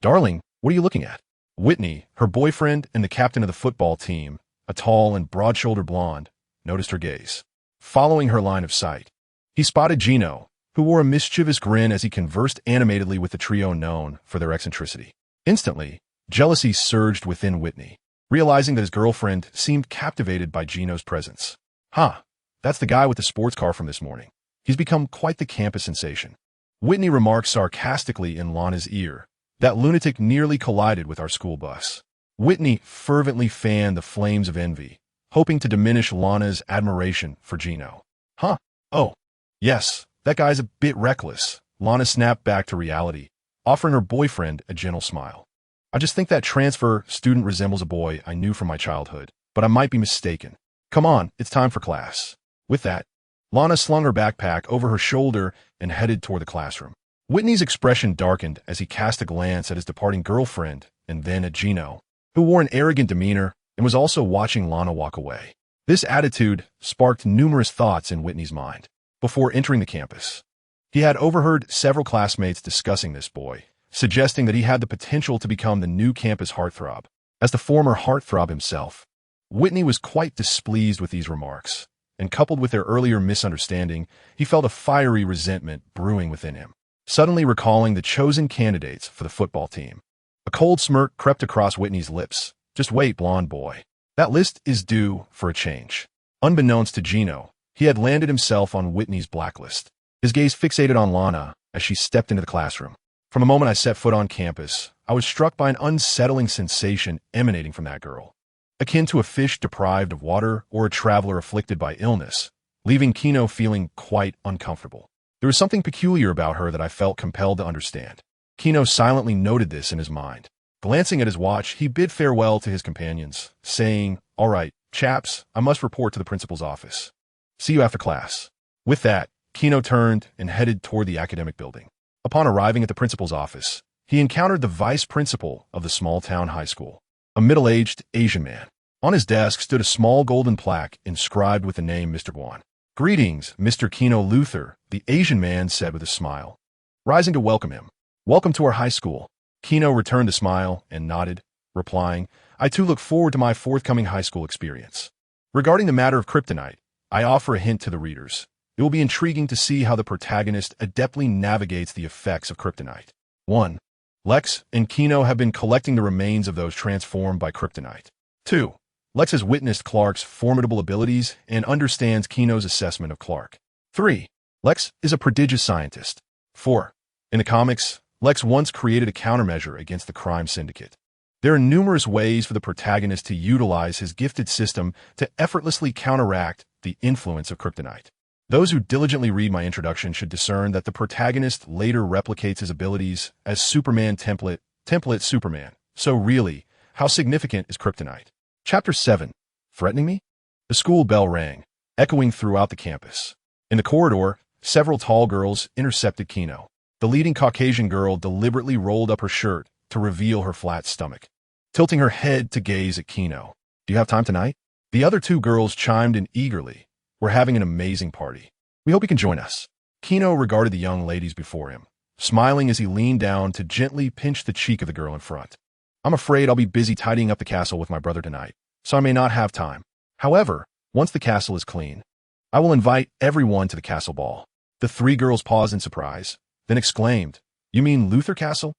darling, what are you looking at? Whitney, her boyfriend and the captain of the football team, a tall and broad-shouldered blonde, noticed her gaze. Following her line of sight, he spotted Gino, who wore a mischievous grin as he conversed animatedly with the trio known for their eccentricity. Instantly, jealousy surged within Whitney, realizing that his girlfriend seemed captivated by Gino's presence. That's the guy with the sports car from this morning. He's become quite the campus sensation. Whitney remarked sarcastically in Lana's ear. That lunatic nearly collided with our school bus. Whitney fervently fanned the flames of envy, hoping to diminish Lana's admiration for Gino. Oh, yes, that guy's a bit reckless. Lana snapped back to reality, offering her boyfriend a gentle smile. I just think that transfer student resembles a boy I knew from my childhood, but I might be mistaken. Come on, it's time for class. With that, Lana slung her backpack over her shoulder and headed toward the classroom. Whitney's expression darkened as he cast a glance at his departing girlfriend and then at Gino, who wore an arrogant demeanor and was also watching Lana walk away. This attitude sparked numerous thoughts in Whitney's mind. Before entering the campus, he had overheard several classmates discussing this boy, suggesting that he had the potential to become the new campus heartthrob. As the former heartthrob himself, Whitney was quite displeased with these remarks, and coupled with their earlier misunderstanding, he felt a fiery resentment brewing within him. Suddenly recalling the chosen candidates for the football team, a cold smirk crept across Whitney's lips. Just wait, blonde boy. That list is due for a change. Unbeknownst to Gino, he had landed himself on Whitney's blacklist. His gaze fixated on Lana as she stepped into the classroom. From the moment I set foot on campus, I was struck by an unsettling sensation emanating from that girl, akin to a fish deprived of water or a traveler afflicted by illness, leaving Gino feeling quite uncomfortable. There was something peculiar about her that I felt compelled to understand. Gino silently noted this in his mind. Glancing at his watch, he bid farewell to his companions, saying, All right, chaps, I must report to the principal's office. See you after class. With that, Gino turned and headed toward the academic building. Upon arriving at the principal's office, he encountered the vice principal of the small-town high school, a middle-aged Asian man. On his desk stood a small golden plaque inscribed with the name Mr. Guan. Greetings, Mr. Gino Luthor, the Asian man said with a smile, rising to welcome him. Welcome to our high school. Gino returned the smile and nodded, replying, I too look forward to my forthcoming high school experience. Regarding the matter of kryptonite, I offer a hint to the readers. It will be intriguing to see how the protagonist adeptly navigates the effects of kryptonite. 1. Lex and Gino have been collecting the remains of those transformed by kryptonite. 2. Lex has witnessed Clark's formidable abilities and understands Gino's assessment of Clark. 3. Lex is a prodigious scientist. 4. In the comics, Lex once created a countermeasure against the crime syndicate. There are numerous ways for the protagonist to utilize his gifted system to effortlessly counteract the influence of kryptonite. Those who diligently read my introduction should discern that the protagonist later replicates his abilities as Superman template Superman. So really, how significant is kryptonite? Chapter 7. Threatening me? The school bell rang, echoing throughout the campus. In the corridor, several tall girls intercepted Gino. The leading Caucasian girl deliberately rolled up her shirt to reveal her flat stomach, tilting her head to gaze at Gino. Do you have time tonight? The other two girls chimed in eagerly. We're having an amazing party. We hope you can join us. Gino regarded the young ladies before him, smiling as he leaned down to gently pinch the cheek of the girl in front. I'm afraid I'll be busy tidying up the castle with my brother tonight, so I may not have time. However, once the castle is clean, I will invite everyone to the castle ball. The three girls paused in surprise, then exclaimed, You mean Luthor Castle?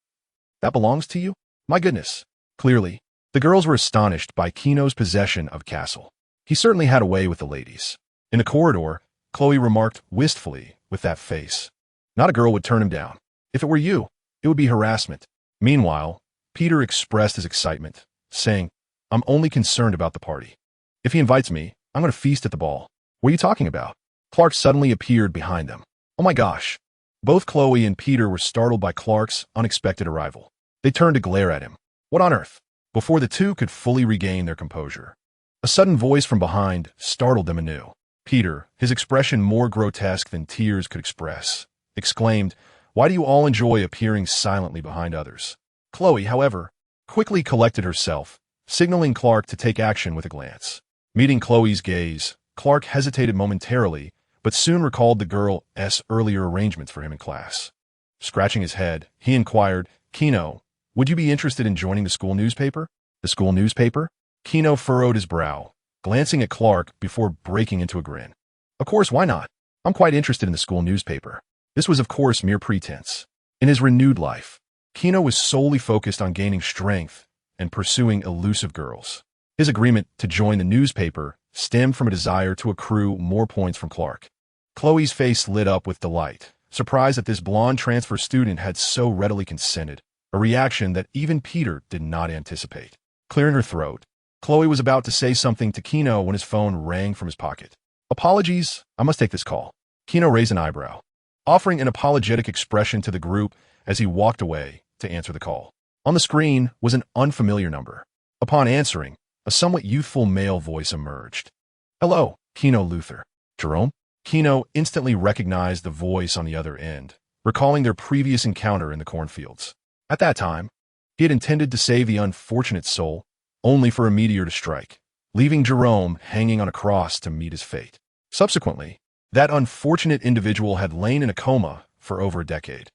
That belongs to you? My goodness. Clearly, the girls were astonished by Gino's possession of castle. He certainly had a way with the ladies. In the corridor, Chloe remarked wistfully with that face. Not a girl would turn him down. If it were you, it would be harassment. Meanwhile, Peter expressed his excitement, saying, I'm only concerned about the party. If he invites me, I'm going to feast at the ball. What are you talking about? Clark suddenly appeared behind them. Oh my gosh. Both Chloe and Peter were startled by Clark's unexpected arrival. They turned to glare at him. What on earth? Before the two could fully regain their composure, a sudden voice from behind startled them anew. Peter, his expression more grotesque than tears could express, exclaimed, Why do you all enjoy appearing silently behind others? Chloe, however, quickly collected herself, signaling Clark to take action with a glance. Meeting Chloe's gaze, Clark hesitated momentarily, but soon recalled the girl's earlier arrangements for him in class. Scratching his head, he inquired, Gino, would you be interested in joining the school newspaper? The school newspaper? Gino furrowed his brow, glancing at Clark before breaking into a grin. Of course, why not? I'm quite interested in the school newspaper. This was, of course, mere pretense. In his renewed life, Gino was solely focused on gaining strength and pursuing elusive girls. His agreement to join the newspaper stemmed from a desire to accrue more points from Clark. Chloe's face lit up with delight, surprised that this blonde transfer student had so readily consented, a reaction that even Peter did not anticipate. Clearing her throat, Chloe was about to say something to Gino when his phone rang from his pocket. Apologies, I must take this call. Gino raised an eyebrow, offering an apologetic expression to the group as he walked away to answer the call. On the screen was an unfamiliar number. Upon answering, a somewhat youthful male voice emerged. Hello, Gino Luthor. Jerome? Gino instantly recognized the voice on the other end, recalling their previous encounter in the cornfields. At that time, he had intended to save the unfortunate soul, only for a meteor to strike, leaving Jerome hanging on a cross to meet his fate. Subsequently, that unfortunate individual had lain in a coma for over a decade.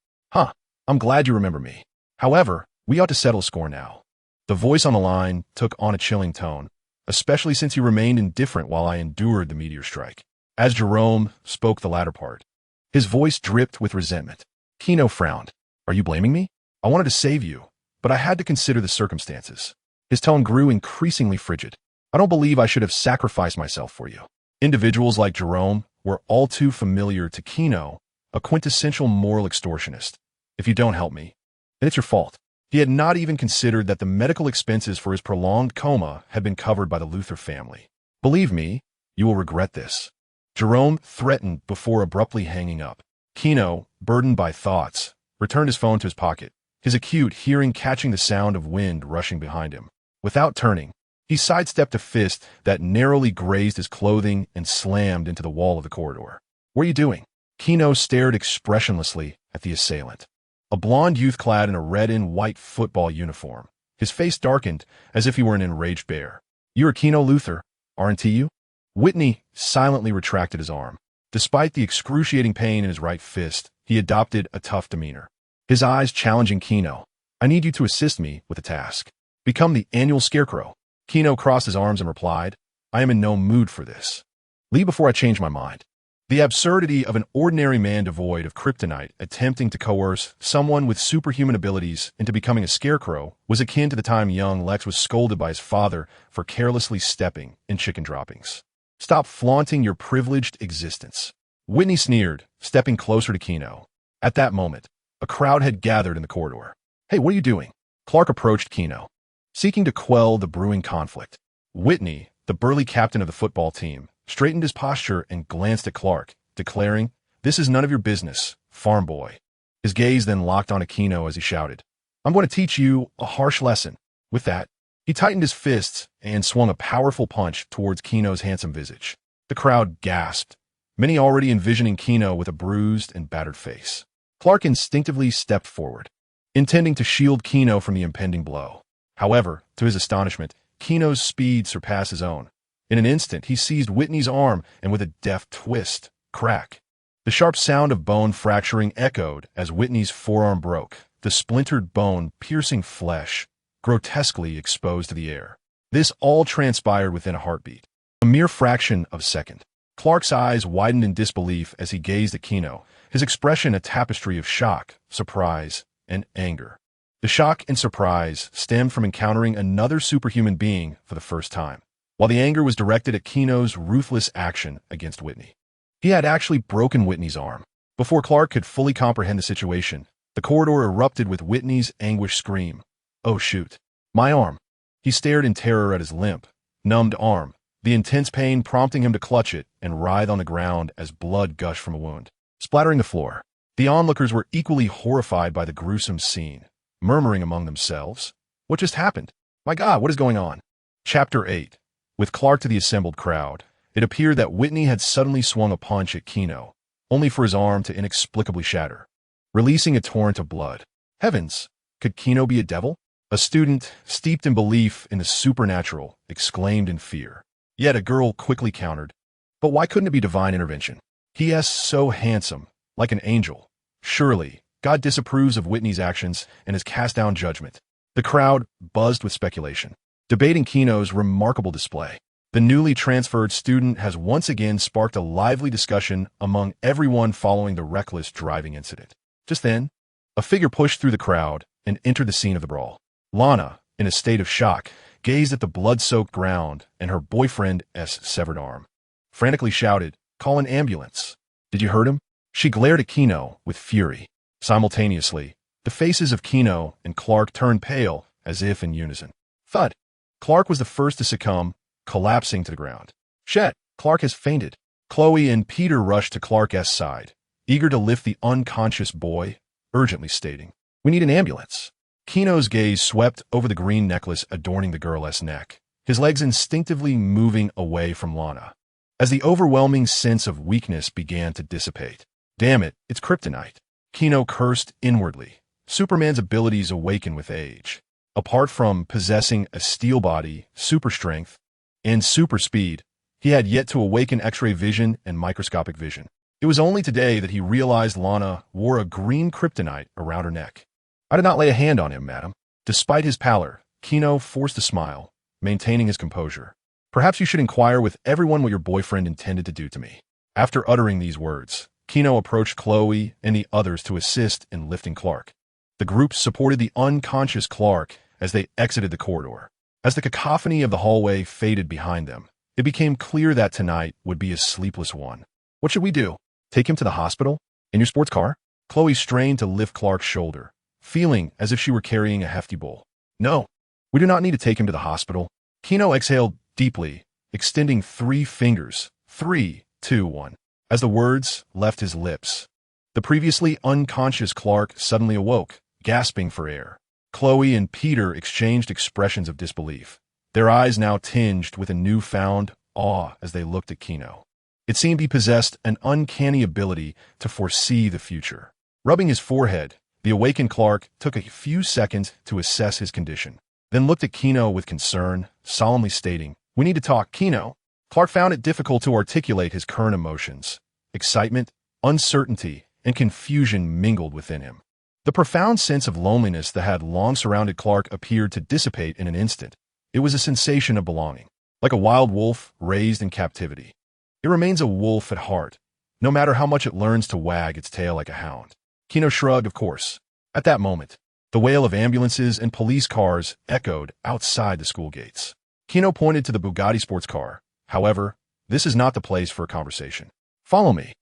I'm glad you remember me. However, we ought to settle score now. The voice on the line took on a chilling tone, especially since he remained indifferent while I endured the meteor strike. As Jerome spoke the latter part, his voice dripped with resentment. Gino frowned. Are you blaming me? I wanted to save you, but I had to consider the circumstances. His tone grew increasingly frigid. I don't believe I should have sacrificed myself for you. Individuals like Jerome were all too familiar to Gino, a quintessential moral extortionist. If you don't help me, then it's your fault. He had not even considered that the medical expenses for his prolonged coma had been covered by the Luthor family. Believe me, you will regret this. Jerome threatened before abruptly hanging up. Gino, burdened by thoughts, returned his phone to his pocket, his acute hearing catching the sound of wind rushing behind him. Without turning, he sidestepped a fist that narrowly grazed his clothing and slammed into the wall of the corridor. What are you doing? Gino stared expressionlessly at the assailant. A blond youth clad in a red and white football uniform. His face darkened as if he were an enraged bear. You are Gino Luthor, aren't you? Whitney silently retracted his arm. Despite the excruciating pain in his right fist, he adopted a tough demeanor. His eyes challenging Gino. I need you to assist me with a task. Become the annual scarecrow. Gino crossed his arms and replied, I am in no mood for this. Leave before I change my mind. The absurdity of an ordinary man devoid of kryptonite attempting to coerce someone with superhuman abilities into becoming a scarecrow was akin to the time young Lex was scolded by his father for carelessly stepping in chicken droppings. Stop flaunting your privileged existence. Whitney sneered, stepping closer to Gino. At that moment, a crowd had gathered in the corridor. Hey, what are you doing? Clark approached Gino, seeking to quell the brewing conflict. Whitney, the burly captain of the football team, straightened his posture and glanced at Clark, declaring, "This is none of your business, farm boy." His gaze then locked onto Gino as he shouted, "I'm going to teach you a harsh lesson." With that, he tightened his fists and swung a powerful punch towards Gino's handsome visage. The crowd gasped, many already envisioning Gino with a bruised and battered face. Clark instinctively stepped forward, intending to shield Gino from the impending blow. However, to his astonishment, Gino's speed surpassed his own. In an instant, he seized Whitney's arm and with a deft twist, crack. The sharp sound of bone fracturing echoed as Whitney's forearm broke, the splintered bone piercing flesh, grotesquely exposed to the air. This all transpired within a heartbeat, a mere fraction of a second. Clark's eyes widened in disbelief as he gazed at Gino, his expression a tapestry of shock, surprise, and anger. The shock and surprise stemmed from encountering another superhuman being for the first time, while the anger was directed at Gino's ruthless action against Whitney. He had actually broken Whitney's arm. Before Clark could fully comprehend the situation, the corridor erupted with Whitney's anguished scream. "Oh shoot, my arm." He stared in terror at his limp, numbed arm, the intense pain prompting him to clutch it and writhe on the ground as blood gushed from a wound, splattering the floor. The onlookers were equally horrified by the gruesome scene, murmuring among themselves, "What just happened? My God, what is going on?" Chapter 8. With Clark to the assembled crowd, it appeared that Whitney had suddenly swung a punch at Gino, only for his arm to inexplicably shatter, releasing a torrent of blood. Heavens, could Gino be a devil? A student, steeped in belief in the supernatural, exclaimed in fear. Yet a girl quickly countered, "But why couldn't it be divine intervention? He is so handsome, like an angel. Surely, God disapproves of Whitney's actions and has cast down judgment." The crowd buzzed with speculation, debating Gino's remarkable display. The newly transferred student has once again sparked a lively discussion among everyone following the reckless driving incident. Just then, a figure pushed through the crowd and entered the scene of the brawl. Lana, in a state of shock, gazed at the blood-soaked ground and her boyfriend's severed arm. Frantically shouted, "Call an ambulance." "Did you hurt him?" She glared at Gino with fury. Simultaneously, the faces of Gino and Clark turned pale as if in unison. Thud. Clark was the first to succumb, collapsing to the ground. "Shit, Clark has fainted." Chloe and Peter rushed to Clark's side, eager to lift the unconscious boy, urgently stating, "We need an ambulance." Gino's gaze swept over the green necklace adorning the girl's neck, his legs instinctively moving away from Lana, as the overwhelming sense of weakness began to dissipate. "Damn it, it's kryptonite." Gino cursed inwardly. Superman's abilities awaken with age. Apart from possessing a steel body, super strength, and super speed, he had yet to awaken X-ray vision and microscopic vision. It was only today that he realized Lana wore a green kryptonite around her neck. "I did not lay a hand on him, madam." Despite his pallor, Gino forced a smile, maintaining his composure. "Perhaps you should inquire with everyone what your boyfriend intended to do to me." After uttering these words, Gino approached Chloe and the others to assist in lifting Clark. The group supported the unconscious Clark as they exited the corridor. As the cacophony of the hallway faded behind them, it became clear that tonight would be a sleepless one. "What should we do? Take him to the hospital? In your sports car?" Chloe strained to lift Clark's shoulder, feeling as if she were carrying a hefty bull. "No, we do not need to take him to the hospital." Gino exhaled deeply, extending 3 fingers. 3, 2, 1. As the words left his lips, the previously unconscious Clark suddenly awoke, gasping for air. Chloe and Peter exchanged expressions of disbelief, their eyes now tinged with a newfound awe as they looked at Gino. It seemed he possessed an uncanny ability to foresee the future. Rubbing his forehead, the awakened Clark took a few seconds to assess his condition, then looked at Gino with concern, solemnly stating, "We need to talk, Gino." Clark found it difficult to articulate his current emotions. Excitement, uncertainty, and confusion mingled within him. The profound sense of loneliness that had long surrounded Clark appeared to dissipate in an instant. It was a sensation of belonging, like a wild wolf raised in captivity. It remains a wolf at heart, no matter how much it learns to wag its tail like a hound. Gino shrugged, of course. At that moment, the wail of ambulances and police cars echoed outside the school gates. Gino pointed to the Bugatti sports car. However, this is not the place for a conversation. Follow me.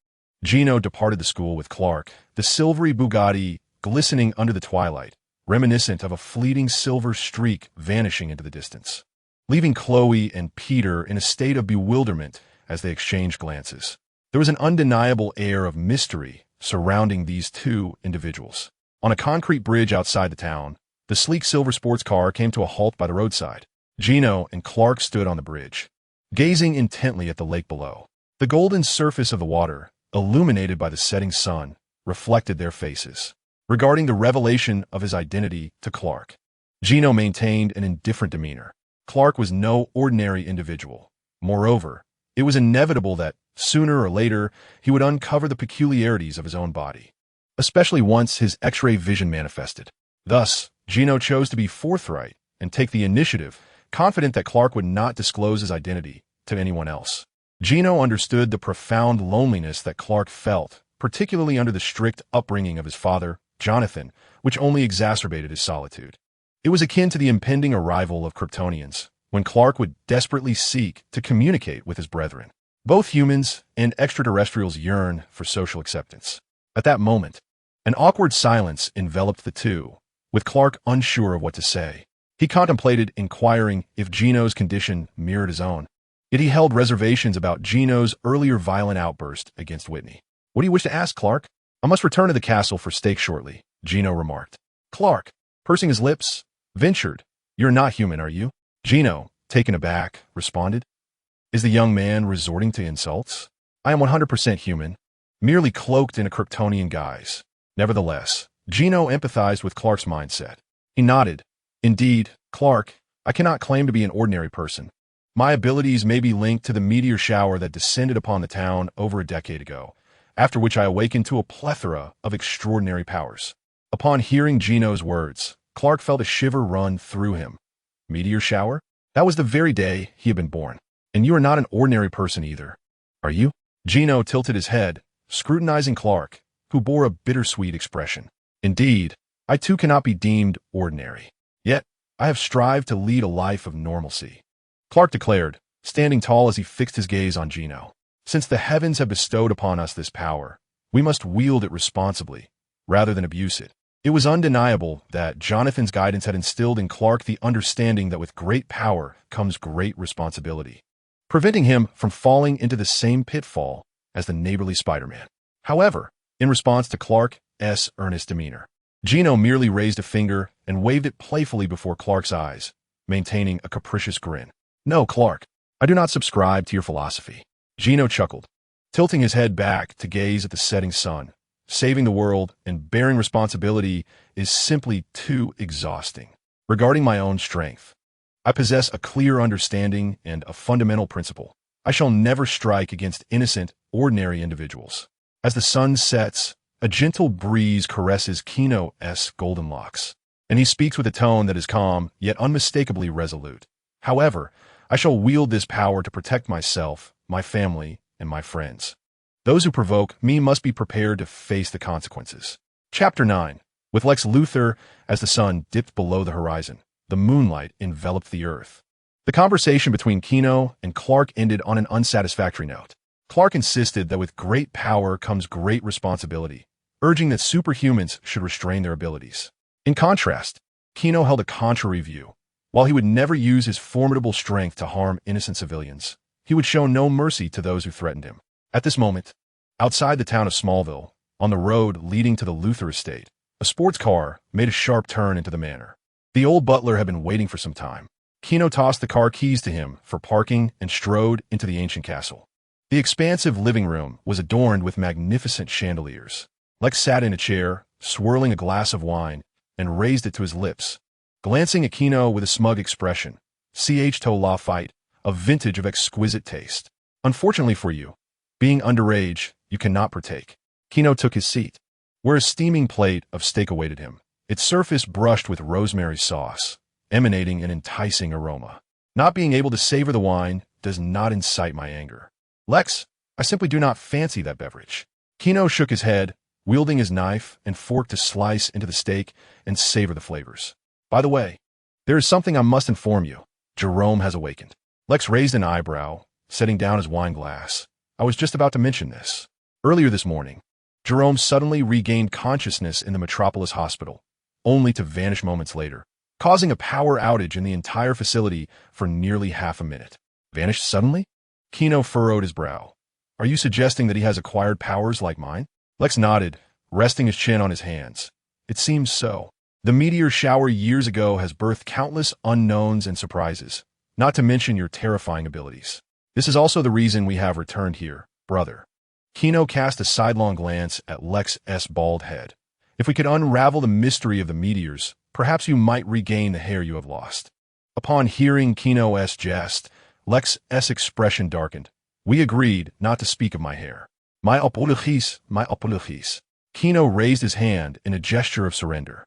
Gino departed the school with Clark, the silvery Bugatti glistening under the twilight, reminiscent of a fleeting silver streak vanishing into the distance, leaving Chloe and Peter in a state of bewilderment as they exchanged glances. There was an undeniable air of mystery surrounding these two individuals. On a concrete bridge outside the town, the sleek silver sports car came to a halt by the roadside. Gino and Clark stood on the bridge, gazing intently at the lake below. The golden surface of the water, illuminated by the setting sun, reflected their faces. Regarding the revelation of his identity to Clark, Gino maintained an indifferent demeanor. Clark was no ordinary individual. Moreover, it was inevitable that, sooner or later, he would uncover the peculiarities of his own body, especially once his X-ray vision manifested. Thus, Gino chose to be forthright and take the initiative, confident that Clark would not disclose his identity to anyone else. Gino understood the profound loneliness that Clark felt, particularly under the strict upbringing of his father, Jonathan, which only exacerbated his solitude. It was akin to the impending arrival of Kryptonians, when Clark would desperately seek to communicate with his brethren. Both humans and extraterrestrials yearn for social acceptance. At that moment, an awkward silence enveloped the two, with Clark unsure of what to say. He contemplated inquiring if Gino's condition mirrored his own. Yet he held reservations about Gino's earlier violent outburst against Whitney. "What do you wish to ask, Clark?" "I must return to the castle for steak shortly," Gino remarked. Clark, pursing his lips, ventured, "You're not human, are you?" Gino, taken aback, responded, "Is the young man resorting to insults?" "I am 100% human, merely cloaked in a Kryptonian guise." Nevertheless, Gino empathized with Clark's mindset. He nodded. "Indeed, Clark, I cannot claim to be an ordinary person. My abilities may be linked to the meteor shower that descended upon the town over a decade ago, after which I awakened to a plethora of extraordinary powers." Upon hearing Gino's words, Clark felt a shiver run through him. Meteor shower? That was the very day he had been born. "And you are not an ordinary person either, are you?" Gino tilted his head, scrutinizing Clark, who bore a bittersweet expression. "Indeed, I too cannot be deemed ordinary. Yet, I have strived to lead a life of normalcy," Clark declared, standing tall as he fixed his gaze on Gino. "Since the heavens have bestowed upon us this power, we must wield it responsibly, rather than abuse it." It was undeniable that Jonathan's guidance had instilled in Clark the understanding that with great power comes great responsibility, preventing him from falling into the same pitfall as the neighborly Spider-Man. However, in response to Clark's earnest demeanor, Gino merely raised a finger and waved it playfully before Clark's eyes, maintaining a capricious grin. "No, Clark, I do not subscribe to your philosophy." Gino chuckled, tilting his head back to gaze at the setting sun. "Saving the world and bearing responsibility is simply too exhausting. Regarding my own strength, I possess a clear understanding and a fundamental principle. I shall never strike against innocent, ordinary individuals." As the sun sets, a gentle breeze caresses Gino's golden locks, and he speaks with a tone that is calm, yet unmistakably resolute. "However, I shall wield this power to protect myself, my family, and my friends. Those who provoke me must be prepared to face the consequences." Chapter 9. With Lex Luthor, as the sun dipped below the horizon, the moonlight enveloped the earth. The conversation between Gino and Clark ended on an unsatisfactory note. Clark insisted that with great power comes great responsibility, urging that superhumans should restrain their abilities. In contrast, Gino held a contrary view. While he would never use his formidable strength to harm innocent civilians, he would show no mercy to those who threatened him. At this moment, outside the town of Smallville, on the road leading to the Luthor estate, a sports car made a sharp turn into the manor. The old butler had been waiting for some time. Gino tossed the car keys to him for parking and strode into the ancient castle. The expansive living room was adorned with magnificent chandeliers. Lex sat in a chair, swirling a glass of wine, and raised it to his lips, glancing at Gino with a smug expression. "Ch to la fight, a vintage of exquisite taste. Unfortunately for you, being underage, you cannot partake." Gino took his seat, where a steaming plate of steak awaited him, its surface brushed with rosemary sauce, emanating an enticing aroma. "Not being able to savor the wine does not incite my anger." "Lex, I simply do not fancy that beverage. Gino shook his head, wielding his knife and fork to slice into the steak and savor the flavors. By the way, there is something I must inform you. Jerome has awakened. Lex raised an eyebrow, setting down his wine glass. I was just about to mention this. Earlier this morning, Jerome suddenly regained consciousness in the Metropolis Hospital, only to vanish moments later, causing a power outage in the entire facility for nearly half a minute. Vanished suddenly? Gino furrowed his brow. Are you suggesting that he has acquired powers like mine? Lex nodded, resting his chin on his hands. It seems so. The meteor shower years ago has birthed countless unknowns and surprises, not to mention your terrifying abilities. This is also the reason we have returned here, brother. Gino cast a sidelong glance at Lex's bald head. If we could unravel the mystery of the meteors, perhaps you might regain the hair you have lost. Upon hearing Gino's jest, Lex's expression darkened. We agreed not to speak of my hair. My apologies, my apologies. Gino raised his hand in a gesture of surrender,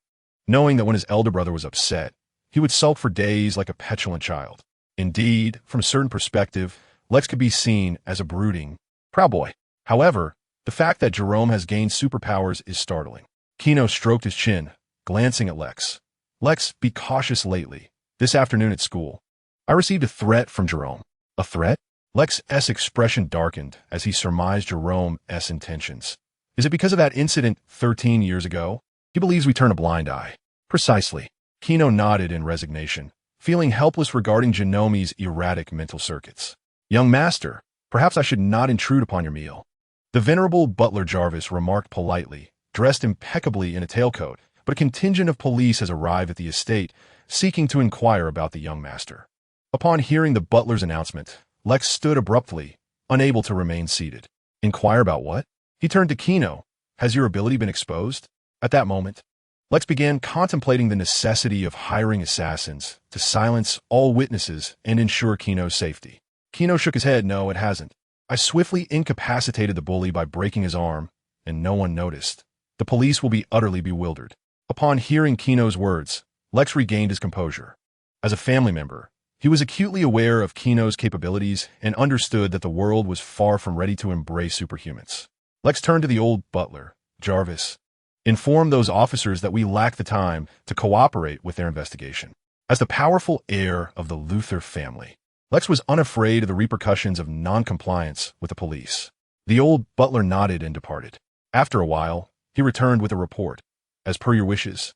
knowing that when his elder brother was upset, he would sulk for days like a petulant child. Indeed, from a certain perspective, Lex could be seen as a brooding, proud boy. However, the fact that Jerome has gained superpowers is startling. Gino stroked his chin, glancing at Lex. Lex, be cautious lately. This afternoon at school, I received a threat from Jerome. A threat? Lex's expression darkened as he surmised Jerome's intentions. Is it because of that incident 13 years ago? He believes we turn a blind eye. Precisely. Gino nodded in resignation, feeling helpless regarding Genomi's erratic mental circuits. Young master, perhaps I should not intrude upon your meal. The venerable butler Jarvis remarked politely, dressed impeccably in a tailcoat, but a contingent of police has arrived at the estate, seeking to inquire about the young master. Upon hearing the butler's announcement, Lex stood abruptly, unable to remain seated. Inquire about what? He turned to Gino. Has your ability been exposed? At that moment, Lex began contemplating the necessity of hiring assassins to silence all witnesses and ensure Gino's safety. Gino shook his head. No, it hasn't. I swiftly incapacitated the bully by breaking his arm, and no one noticed. The police will be utterly bewildered. Upon hearing Gino's words, Lex regained his composure. As a family member, he was acutely aware of Gino's capabilities and understood that the world was far from ready to embrace superhumans. Lex turned to the old butler, Jarvis. Inform those officers that we lack the time to cooperate with their investigation. As the powerful heir of the Luthor family, Lex was unafraid of the repercussions of non-compliance with the police. The old butler nodded and departed. After a while, he returned with a report. As per your wishes,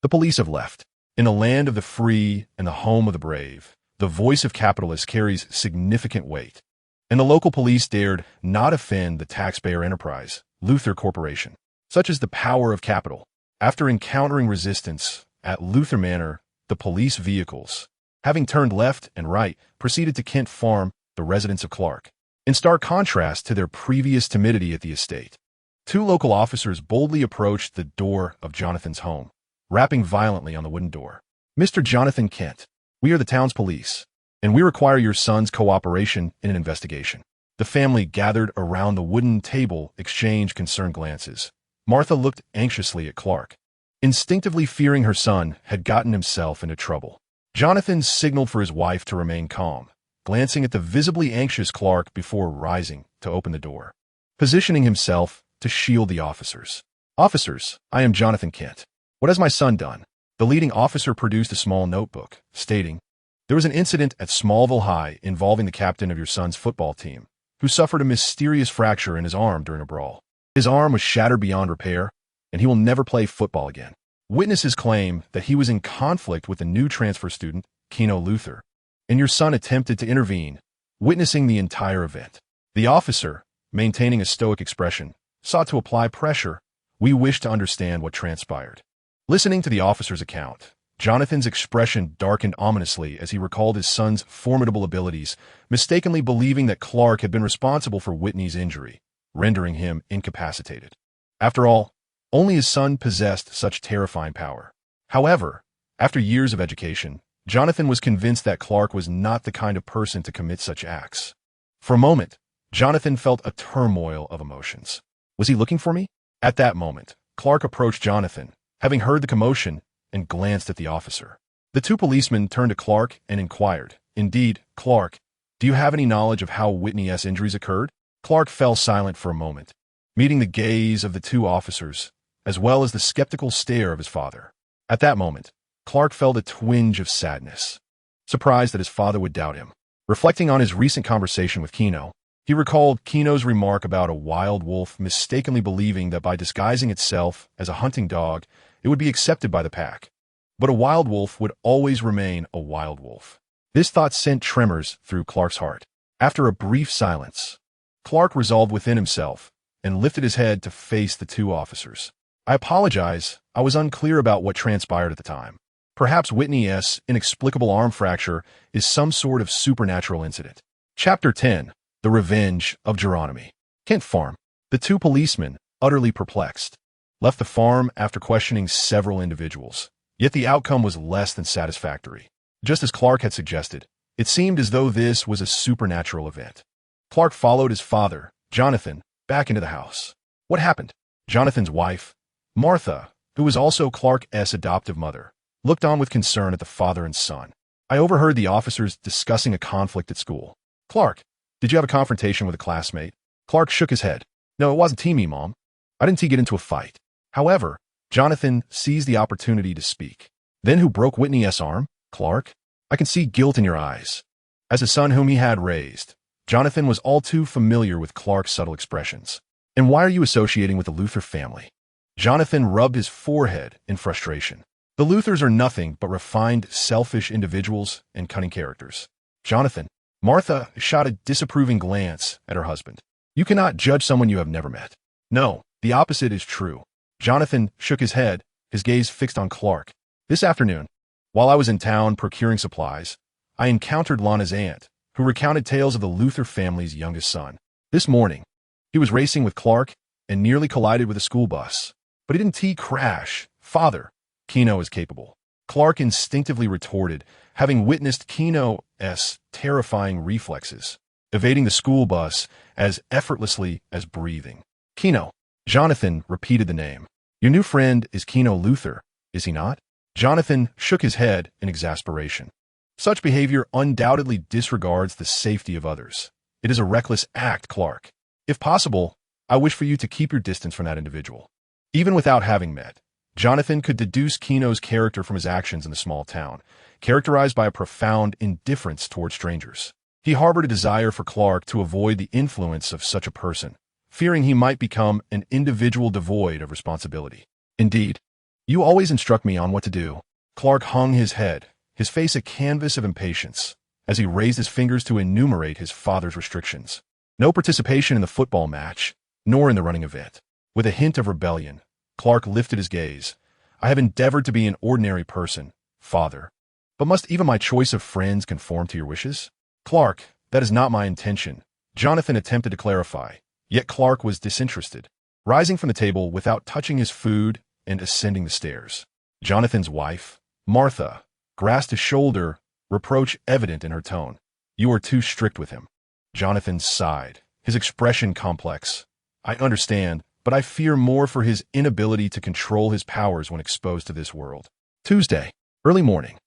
the police have left. In the land of the free and the home of the brave, the voice of capitalists carries significant weight, and the local police dared not offend the taxpayer enterprise, Luthor Corporation. Such is the power of capital. After encountering resistance at Luthor Manor, the police vehicles, having turned left and right, proceeded to Kent Farm, the residence of Clark. In stark contrast to their previous timidity at the estate, two local officers boldly approached the door of Jonathan's home, rapping violently on the wooden door. Mr. Jonathan Kent, we are the town's police, and we require your son's cooperation in an investigation. The family gathered around the wooden table exchanged concerned glances. Martha looked anxiously at Clark, instinctively fearing her son had gotten himself into trouble. Jonathan signaled for his wife to remain calm, glancing at the visibly anxious Clark before rising to open the door, positioning himself to shield the officers. Officers, I am Jonathan Kent. What has my son done? The leading officer produced a small notebook, stating, there was an incident at Smallville High involving the captain of your son's football team, who suffered a mysterious fracture in his arm during a brawl. His arm was shattered beyond repair, and he will never play football again. Witnesses claim that he was in conflict with the new transfer student, Gino Luthor, and your son attempted to intervene, witnessing the entire event. The officer, maintaining a stoic expression, sought to apply pressure. We wish to understand what transpired. Listening to the officer's account, Jonathan's expression darkened ominously as he recalled his son's formidable abilities, mistakenly believing that Clark had been responsible for Whitney's injury, rendering him incapacitated. After all, only his son possessed such terrifying power. However, after years of education, Jonathan was convinced that Clark was not the kind of person to commit such acts. For a moment, Jonathan felt a turmoil of emotions. Was he looking for me? At that moment, Clark approached Jonathan, having heard the commotion, and glanced at the officer. The two policemen turned to Clark and inquired, indeed, Clark, do you have any knowledge of how Whitney's injuries occurred? Clark fell silent for a moment, meeting the gaze of the two officers, as well as the skeptical stare of his father. At that moment, Clark felt a twinge of sadness, surprised that his father would doubt him. Reflecting on his recent conversation with Gino, he recalled Gino's remark about a wild wolf mistakenly believing that by disguising itself as a hunting dog, it would be accepted by the pack. But a wild wolf would always remain a wild wolf. This thought sent tremors through Clark's heart. After a brief silence, Clark resolved within himself and lifted his head to face the two officers. I apologize, I was unclear about what transpired at the time. Perhaps Whitney's inexplicable arm fracture is some sort of supernatural incident. Chapter 10. The Revenge of Geronimo. Kent Farm. The two policemen, utterly perplexed, left the farm after questioning several individuals. Yet the outcome was less than satisfactory. Just as Clark had suggested, it seemed as though this was a supernatural event. Clark followed his father, Jonathan, back into the house. What happened? Jonathan's wife, Martha, who was also Clark's adoptive mother, looked on with concern at the father and son. I overheard the officers discussing a conflict at school. Clark, did you have a confrontation with a classmate? Clark shook his head. No, it wasn't me, Mom. I didn't get into a fight. However, Jonathan seized the opportunity to speak. Then who broke Whitney's arm? Clark? I can see guilt in your eyes. As a son whom he had raised, Jonathan was all too familiar with Clark's subtle expressions. And why are you associating with the Luthor family? Jonathan rubbed his forehead in frustration. The Luthors are nothing but refined, selfish individuals and cunning characters. Jonathan, Martha shot a disapproving glance at her husband. You cannot judge someone you have never met. No, the opposite is true. Jonathan shook his head, his gaze fixed on Clark. This afternoon, while I was in town procuring supplies, I encountered Lana's aunt, who recounted tales of the Luthor family's youngest son. This morning, he was racing with Clark and nearly collided with a school bus. But he didn't crash. Father, Gino is capable. Clark instinctively retorted, having witnessed Gino's terrifying reflexes, evading the school bus as effortlessly as breathing. Gino. Jonathan repeated the name. Your new friend is Gino Luthor, is he not? Jonathan shook his head in exasperation. Such behavior undoubtedly disregards the safety of others. It is a reckless act, Clark. If possible, I wish for you to keep your distance from that individual. Even without having met, Jonathan could deduce Gino's character from his actions in the small town, characterized by a profound indifference toward strangers. He harbored a desire for Clark to avoid the influence of such a person, fearing he might become an individual devoid of responsibility. Indeed, you always instruct me on what to do. Clark hung his head, his face a canvas of impatience, as he raised his fingers to enumerate his father's restrictions. No participation in the football match, nor in the running event. With a hint of rebellion, Clark lifted his gaze. I have endeavored to be an ordinary person, Father. But must even my choice of friends conform to your wishes? Clark, that is not my intention. Jonathan attempted to clarify, yet Clark was disinterested, rising from the table without touching his food and ascending the stairs. Jonathan's wife, Martha, grasped his shoulder, reproach evident in her tone. You are too strict with him. Jonathan sighed, his expression complex. I understand, but I fear more for his inability to control his powers when exposed to this world. Tuesday, early morning.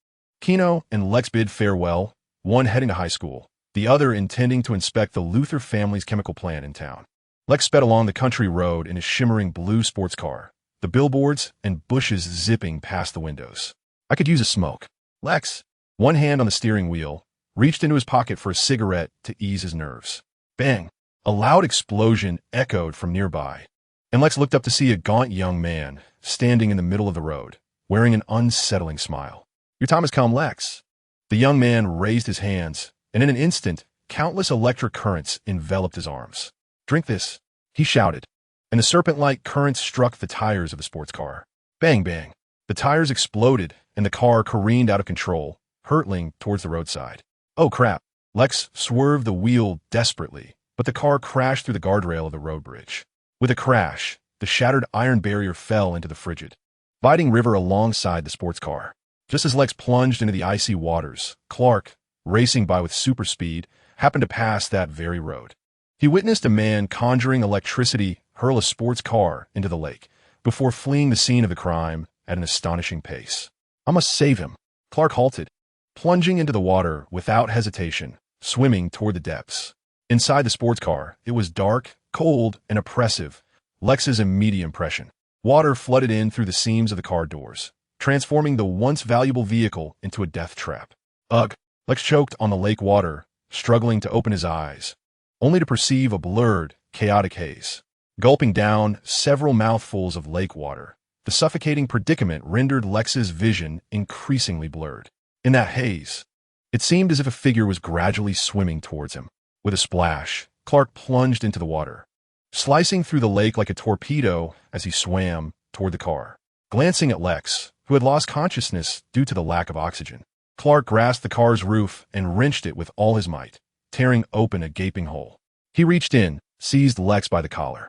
Gino and Lex bid farewell, one heading to high school, the other intending to inspect the Luthor family's chemical plant in town. Lex sped along the country road in his shimmering blue sports car, the billboards and bushes zipping past the windows. I could use a smoke. Lex, one hand on the steering wheel, reached into his pocket for a cigarette to ease his nerves. Bang! A loud explosion echoed from nearby, and Lex looked up to see a gaunt young man standing in the middle of the road, wearing an unsettling smile. Your time has come, Lex. The young man raised his hands, and in an instant, countless electric currents enveloped his arms. Drink this, he shouted, and the serpent-like currents struck the tires of the sports car. Bang, bang. The tires exploded, and the car careened out of control, hurtling towards the roadside. Oh, crap. Lex swerved the wheel desperately, but the car crashed through the guardrail of the road bridge. With a crash, the shattered iron barrier fell into the frigid, biting river alongside the sports car. Just as Lex plunged into the icy waters, Clark, racing by with super speed, happened to pass that very road. He witnessed a man conjuring electricity hurl a sports car into the lake before fleeing the scene of the crime at an astonishing pace. I must save him. Clark halted, plunging into the water without hesitation, swimming toward the depths. Inside the sports car, it was dark, cold, and oppressive. Lex's immediate impression. Water flooded in through the seams of the car doors, transforming the once valuable vehicle into a death trap. Ugh! Lex choked on the lake water, struggling to open his eyes, only to perceive a blurred, chaotic haze. Gulping down several mouthfuls of lake water, the suffocating predicament rendered Lex's vision increasingly blurred. In that haze, it seemed as if a figure was gradually swimming towards him. With a splash, Clark plunged into the water, slicing through the lake like a torpedo as he swam toward the car. Glancing at Lex, who had lost consciousness due to the lack of oxygen, Clark grasped the car's roof and wrenched it with all his might, tearing open a gaping hole. He reached in, seized Lex by the collar,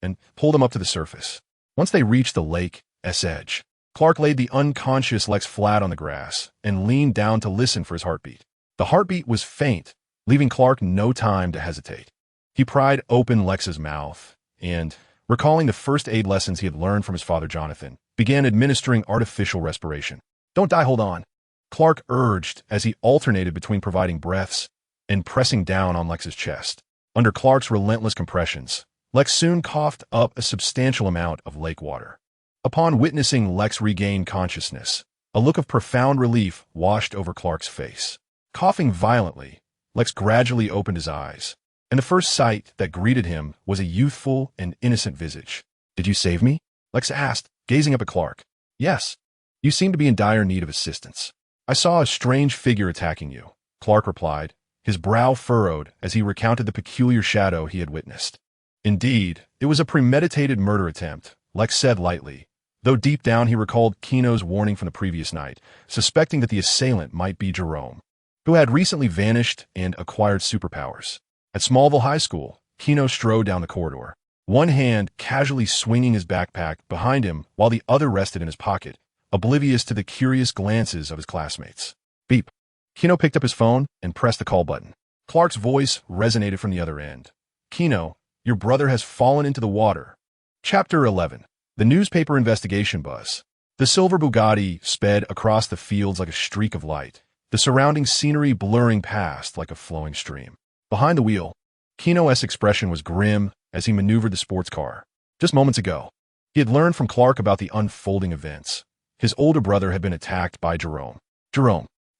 and pulled him up to the surface. Once they reached the lake's edge, Clark laid the unconscious Lex flat on the grass and leaned down to listen for his heartbeat. The heartbeat was faint, leaving Clark no time to hesitate. He pried open Lex's mouth and, recalling the first aid lessons he had learned from his father Jonathan, began administering artificial respiration. "Don't die, hold on," Clark urged as he alternated between providing breaths and pressing down on Lex's chest. Under Clark's relentless compressions, Lex soon coughed up a substantial amount of lake water. Upon witnessing Lex regain consciousness, a look of profound relief washed over Clark's face. Coughing violently, Lex gradually opened his eyes, and the first sight that greeted him was a youthful and innocent visage. "Did you save me?" Lex asked, gazing up at Clark. "Yes. You seem to be in dire need of assistance. I saw a strange figure attacking you," Clark replied, his brow furrowed as he recounted the peculiar shadow he had witnessed. "Indeed, it was a premeditated murder attempt," Lex said lightly, though deep down he recalled Gino's warning from the previous night, suspecting that the assailant might be Jerome, who had recently vanished and acquired superpowers. At Smallville High School, Gino strode down the corridor, one hand casually swinging his backpack behind him while the other rested in his pocket, oblivious to the curious glances of his classmates. Beep. Gino picked up his phone and pressed the call button. Clark's voice resonated from the other end. "Gino, your brother has fallen into the water." Chapter 11. The newspaper investigation buzz. The silver Bugatti sped across the fields like a streak of light, the surrounding scenery blurring past like a flowing stream. Behind the wheel, Gino's expression was grim as he maneuvered the sports car. Just moments ago, he had learned from Clark about the unfolding events. His older brother had been attacked by Jerome.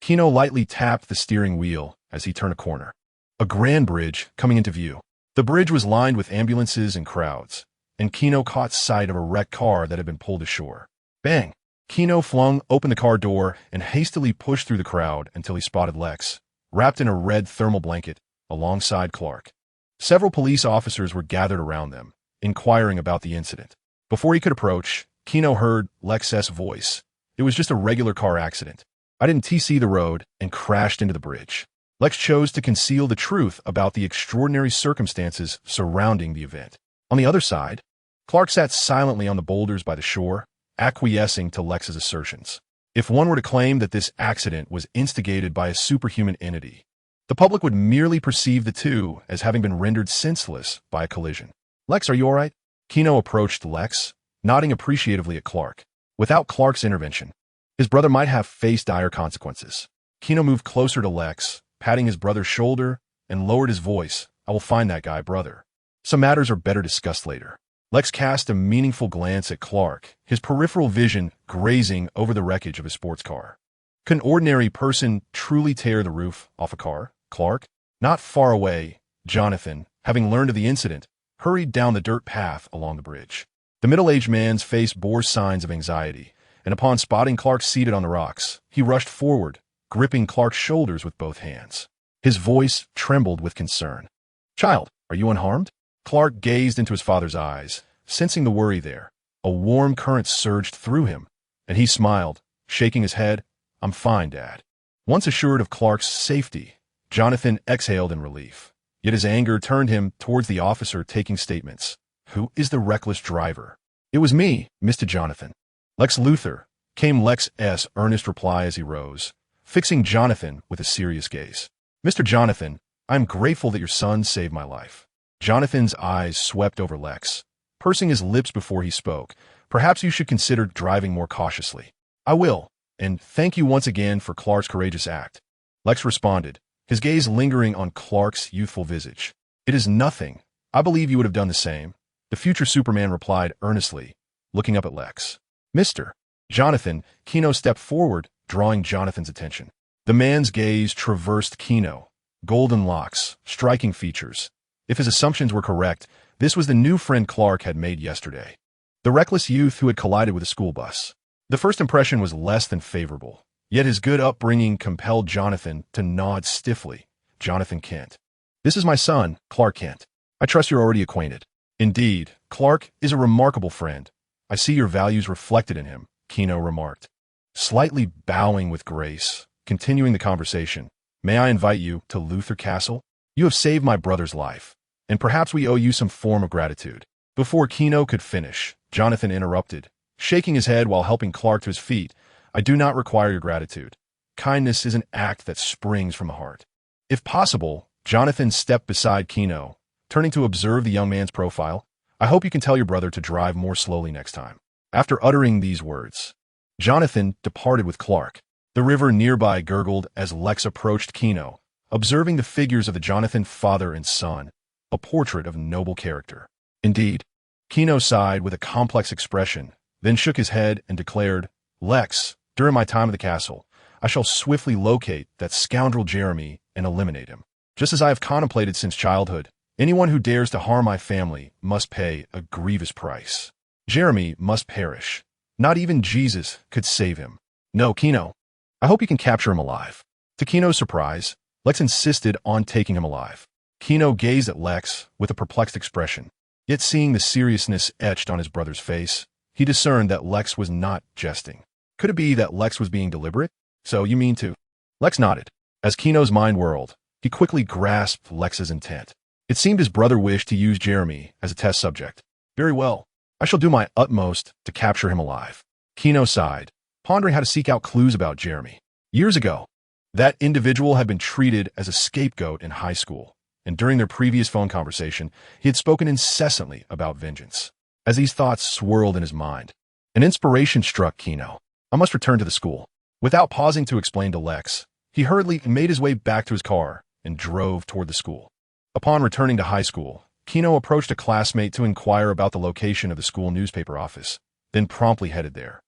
Gino lightly tapped the steering wheel as he turned a corner. A grand bridge coming into view. The bridge was lined with ambulances and crowds, and Gino caught sight of a wrecked car that had been pulled ashore. Bang! Gino flung open the car door and hastily pushed through the crowd until he spotted Lex, wrapped in a red thermal blanket, alongside Clark. Several police officers were gathered around them, inquiring about the incident. Before he could approach, Gino heard Lex's voice. "It was just a regular car accident. I didn't TC the road and crashed into the bridge." Lex chose to conceal the truth about the extraordinary circumstances surrounding the event. On the other side, Clark sat silently on the boulders by the shore, acquiescing to Lex's assertions. If one were to claim that this accident was instigated by a superhuman entity, the public would merely perceive the two as having been rendered senseless by a collision. "Lex, are you all right?" Gino approached Lex, nodding appreciatively at Clark. Without Clark's intervention, his brother might have faced dire consequences. Gino moved closer to Lex, patting his brother's shoulder, and lowered his voice. "I will find that guy, brother. Some matters are better discussed later." Lex cast a meaningful glance at Clark, his peripheral vision grazing over the wreckage of his sports car. Could an ordinary person truly tear the roof off a car? Clark? Not far away, Jonathan, having learned of the incident, hurried down the dirt path along the bridge. The middle-aged man's face bore signs of anxiety, and upon spotting Clark seated on the rocks, he rushed forward, gripping Clark's shoulders with both hands. His voice trembled with concern. "Child, are you unharmed?" Clark gazed into his father's eyes, sensing the worry there. A warm current surged through him, and he smiled, shaking his head. "I'm fine, Dad." Once assured of Clark's safety, Jonathan exhaled in relief. Yet his anger turned him towards the officer taking statements. "Who is the reckless driver?" "It was me, Mr. Jonathan." "Lex Luthor," came Lex's earnest reply as he rose, fixing Jonathan with a serious gaze. "Mr. Jonathan, I am grateful that your son saved my life." Jonathan's eyes swept over Lex, pursing his lips before he spoke. "Perhaps you should consider driving more cautiously." "I will, and thank you once again for Clark's courageous act," Lex responded, his gaze lingering on Clark's youthful visage. It is nothing. I believe you would have done the same. The future Superman replied earnestly, looking up at Lex. Mr. Jonathan, Gino stepped forward, drawing Jonathan's attention. The man's gaze traversed Gino. Golden locks, striking features. If his assumptions were correct, this was the new friend Clark had made yesterday. The reckless youth who had collided with a school bus. The first impression was less than favorable, yet his good upbringing compelled Jonathan to nod stiffly. Jonathan Kent. This is my son, Clark Kent. I trust you're already acquainted. Indeed, Clark is a remarkable friend. I see your values reflected in him, Gino remarked. Slightly bowing with grace, continuing the conversation, may I invite you to Luthor Castle? You have saved my brother's life, and perhaps we owe you some form of gratitude. Before Gino could finish, Jonathan interrupted, shaking his head while helping Clark to his feet. I do not require your gratitude. Kindness is an act that springs from the heart. If possible, Jonathan stepped beside Gino, turning to observe the young man's profile. I hope you can tell your brother to drive more slowly next time. After uttering these words, Jonathan departed with Clark. The river nearby gurgled as Lex approached Gino, observing the figures of the Jonathan father and son, a portrait of noble character. Indeed, Gino sighed with a complex expression, then shook his head and declared, Lex, during my time at the castle, I shall swiftly locate that scoundrel Jeremy and eliminate him. Just as I have contemplated since childhood, anyone who dares to harm my family must pay a grievous price. Jeremy must perish. Not even Jesus could save him. No, Gino. I hope you can capture him alive. To Gino's surprise, Lex insisted on taking him alive. Gino gazed at Lex with a perplexed expression. Yet seeing the seriousness etched on his brother's face, he discerned that Lex was not jesting. Could it be that Lex was being deliberate? So you mean to? Lex nodded. As Gino's mind whirled, he quickly grasped Lex's intent. It seemed his brother wished to use Jeremy as a test subject. Very well. I shall do my utmost to capture him alive. Gino sighed, pondering how to seek out clues about Jeremy. Years ago, that individual had been treated as a scapegoat in high school, and during their previous phone conversation, he had spoken incessantly about vengeance. As these thoughts swirled in his mind, an inspiration struck Gino. I must return to the school. Without pausing to explain to Lex, he hurriedly made his way back to his car and drove toward the school. Upon returning to high school, Gino approached a classmate to inquire about the location of the school newspaper office, then promptly headed there.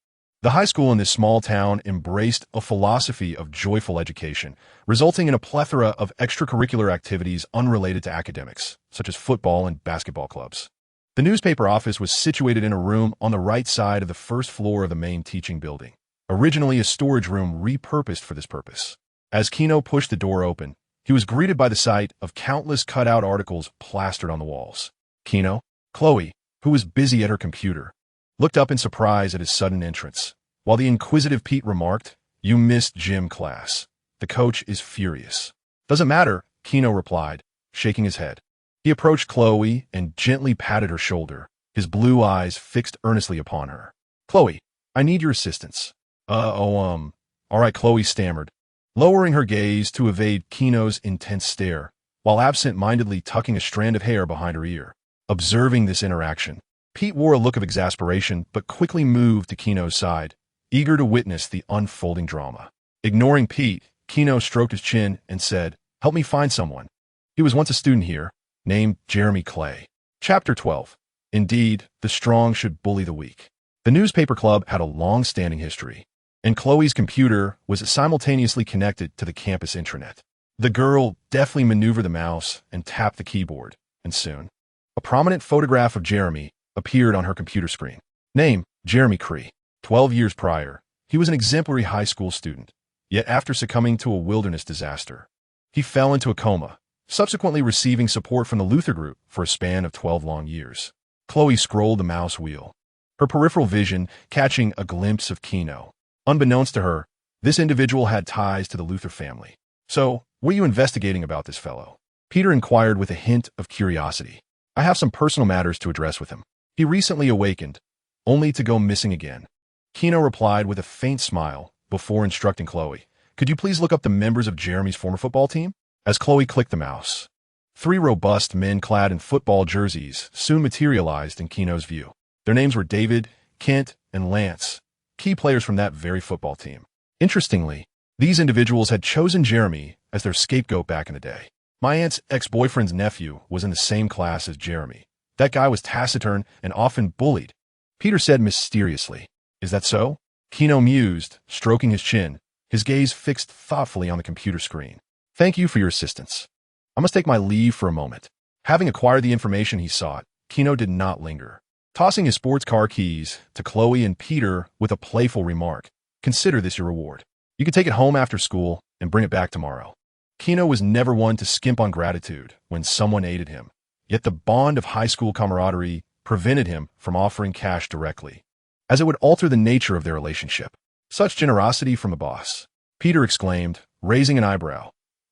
The high school in this small town embraced a philosophy of joyful education, resulting in a plethora of extracurricular activities unrelated to academics, such as football and basketball clubs. The newspaper office was situated in a room on the right side of the first floor of the main teaching building, originally a storage room repurposed for this purpose. As Gino pushed the door open, he was greeted by the sight of countless cut-out articles plastered on the walls. Gino, Chloe, who was busy at her computer, looked up in surprise at his sudden entrance, while the inquisitive Pete remarked, "You missed gym class. The coach is furious." "Doesn't matter," Gino replied, shaking his head. He approached Chloe and gently patted her shoulder, his blue eyes fixed earnestly upon her. "Chloe, I need your assistance." All right," Chloe stammered, lowering her gaze to evade Gino's intense stare, while absent-mindedly tucking a strand of hair behind her ear. Observing this interaction, Pete wore a look of exasperation but quickly moved to Gino's side, eager to witness the unfolding drama. Ignoring Pete, Gino stroked his chin and said, "Help me find someone. He was once a student here, named Jeremy Clay." Chapter 12. Indeed, the strong should bully the weak. The newspaper club had a long-standing history, and Chloe's computer was simultaneously connected to the campus intranet. The girl deftly maneuvered the mouse and tapped the keyboard, and soon, a prominent photograph of Jeremy appeared on her computer screen. Name, Jeremy Cree. 12 years prior, he was an exemplary high school student, yet after succumbing to a wilderness disaster, he fell into a coma, subsequently receiving support from the Luthor Group for a span of 12 long years. Chloe scrolled the mouse wheel, her peripheral vision catching a glimpse of Gino. Unbeknownst to her, this individual had ties to the Luthor family. "So, what are you investigating about this fellow?" Peter inquired with a hint of curiosity. "I have some personal matters to address with him. He recently awakened, only to go missing again." Gino replied with a faint smile before instructing Chloe, "Could you please look up the members of Jeremy's former football team?" As Chloe clicked the mouse, 3 robust men clad in football jerseys soon materialized in Gino's view. Their names were David, Kent, and Lance, key players from that very football team. Interestingly, these individuals had chosen Jeremy as their scapegoat back in the day. My aunt's ex-boyfriend's nephew was in the same class as Jeremy. That guy was taciturn and often bullied. Peter said mysteriously. Is that so? Gino mused, stroking his chin, his gaze fixed thoughtfully on the computer screen. Thank you for your assistance. I must take my leave for a moment. Having acquired the information he sought, Gino did not linger. Tossing his sports car keys to Chloe and Peter with a playful remark, consider this your reward. You can take it home after school and bring it back tomorrow. Gino was never one to skimp on gratitude when someone aided him, yet the bond of high school camaraderie prevented him from offering cash directly, as it would alter the nature of their relationship. Such generosity from a boss, Peter exclaimed, raising an eyebrow.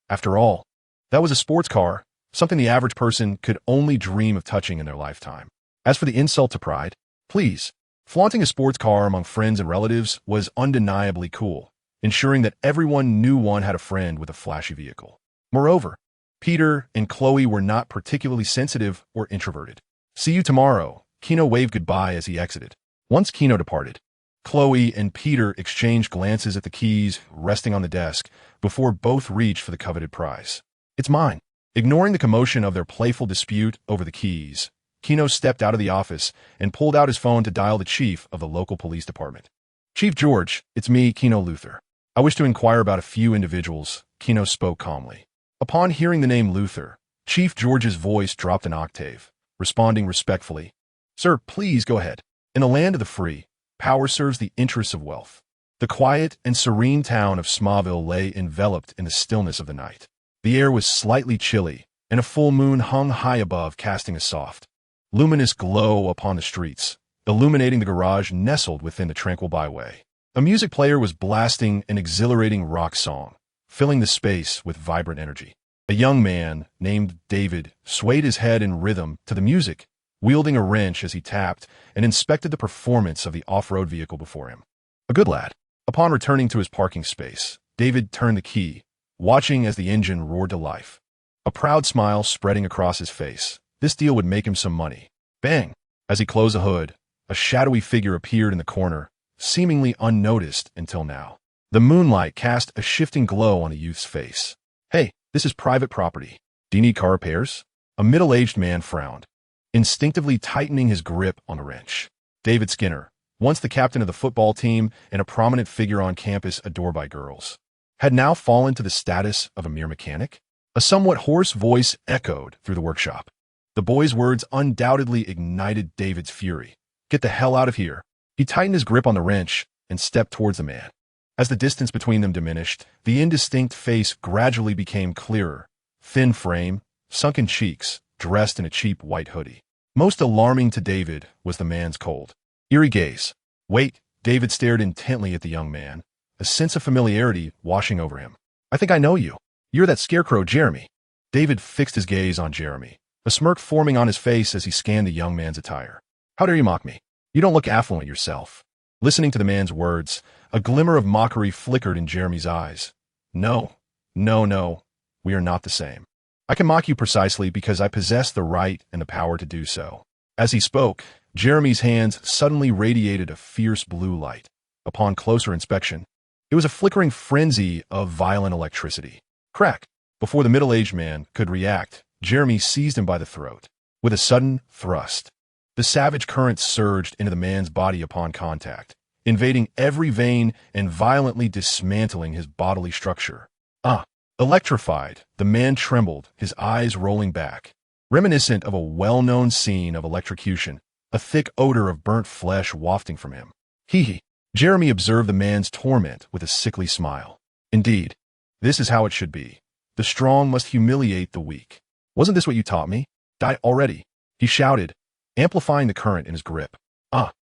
After all, that was a sports car, something the average person could only dream of touching in their lifetime. As for the insult to pride, please, flaunting a sports car among friends and relatives was undeniably cool, ensuring that everyone knew one had a friend with a flashy vehicle. Moreover, Peter and Chloe were not particularly sensitive or introverted. See you tomorrow. Gino waved goodbye as he exited. Once Gino departed, Chloe and Peter exchanged glances at the keys resting on the desk before both reached for the coveted prize. It's mine. Ignoring the commotion of their playful dispute over the keys, Gino stepped out of the office and pulled out his phone to dial the chief of the local police department. Chief George, it's me, Gino Luthor. I wish to inquire about a few individuals, Gino spoke calmly. Upon hearing the name Luthor, Chief George's voice dropped an octave, responding respectfully. Sir, please go ahead. In the land of the free, power serves the interests of wealth. The quiet and serene town of Smallville lay enveloped in the stillness of the night. The air was slightly chilly, and a full moon hung high above, casting a soft, luminous glow upon the streets, illuminating the garage nestled within the tranquil byway. A music player was blasting an exhilarating rock song, filling the space with vibrant energy. A young man named David swayed his head in rhythm to the music, wielding a wrench as he tapped and inspected the performance of the off-road vehicle before him. A good lad. Upon returning to his parking space, David turned the key, watching as the engine roared to life. A proud smile spreading across his face. This deal would make him some money. Bang! As he closed the hood, a shadowy figure appeared in the corner, seemingly unnoticed until now. The moonlight cast a shifting glow on the youth's face. Hey, this is private property. Do you need car repairs? A middle-aged man frowned, instinctively tightening his grip on the wrench. David Skinner, once the captain of the football team and a prominent figure on campus adored by girls, had now fallen to the status of a mere mechanic. A somewhat hoarse voice echoed through the workshop. The boy's words undoubtedly ignited David's fury. Get the hell out of here. He tightened his grip on the wrench and stepped towards the man. As the distance between them diminished, the indistinct face gradually became clearer. Thin frame, sunken cheeks, dressed in a cheap white hoodie. Most alarming to David was the man's cold, eerie gaze. Wait, David stared intently at the young man, a sense of familiarity washing over him. I think I know you. You're that scarecrow, Jeremy. David fixed his gaze on Jeremy, a smirk forming on his face as he scanned the young man's attire. How dare you mock me? You don't look affluent yourself. Listening to the man's words, a glimmer of mockery flickered in Jeremy's eyes. No, we are not the same. I can mock you precisely because I possess the right and the power to do so. As he spoke, Jeremy's hands suddenly radiated a fierce blue light. Upon closer inspection, it was a flickering frenzy of violent electricity. Crack! Before the middle-aged man could react, Jeremy seized him by the throat. With a sudden thrust, the savage current surged into the man's body upon contact, invading every vein and violently dismantling his bodily structure. Electrified, the man trembled, his eyes rolling back. Reminiscent of a well-known scene of electrocution, a thick odor of burnt flesh wafting from him. Jeremy observed the man's torment with a sickly smile. Indeed, this is how it should be. The strong must humiliate the weak. Wasn't this what you taught me? Die already, he shouted, amplifying the current in his grip.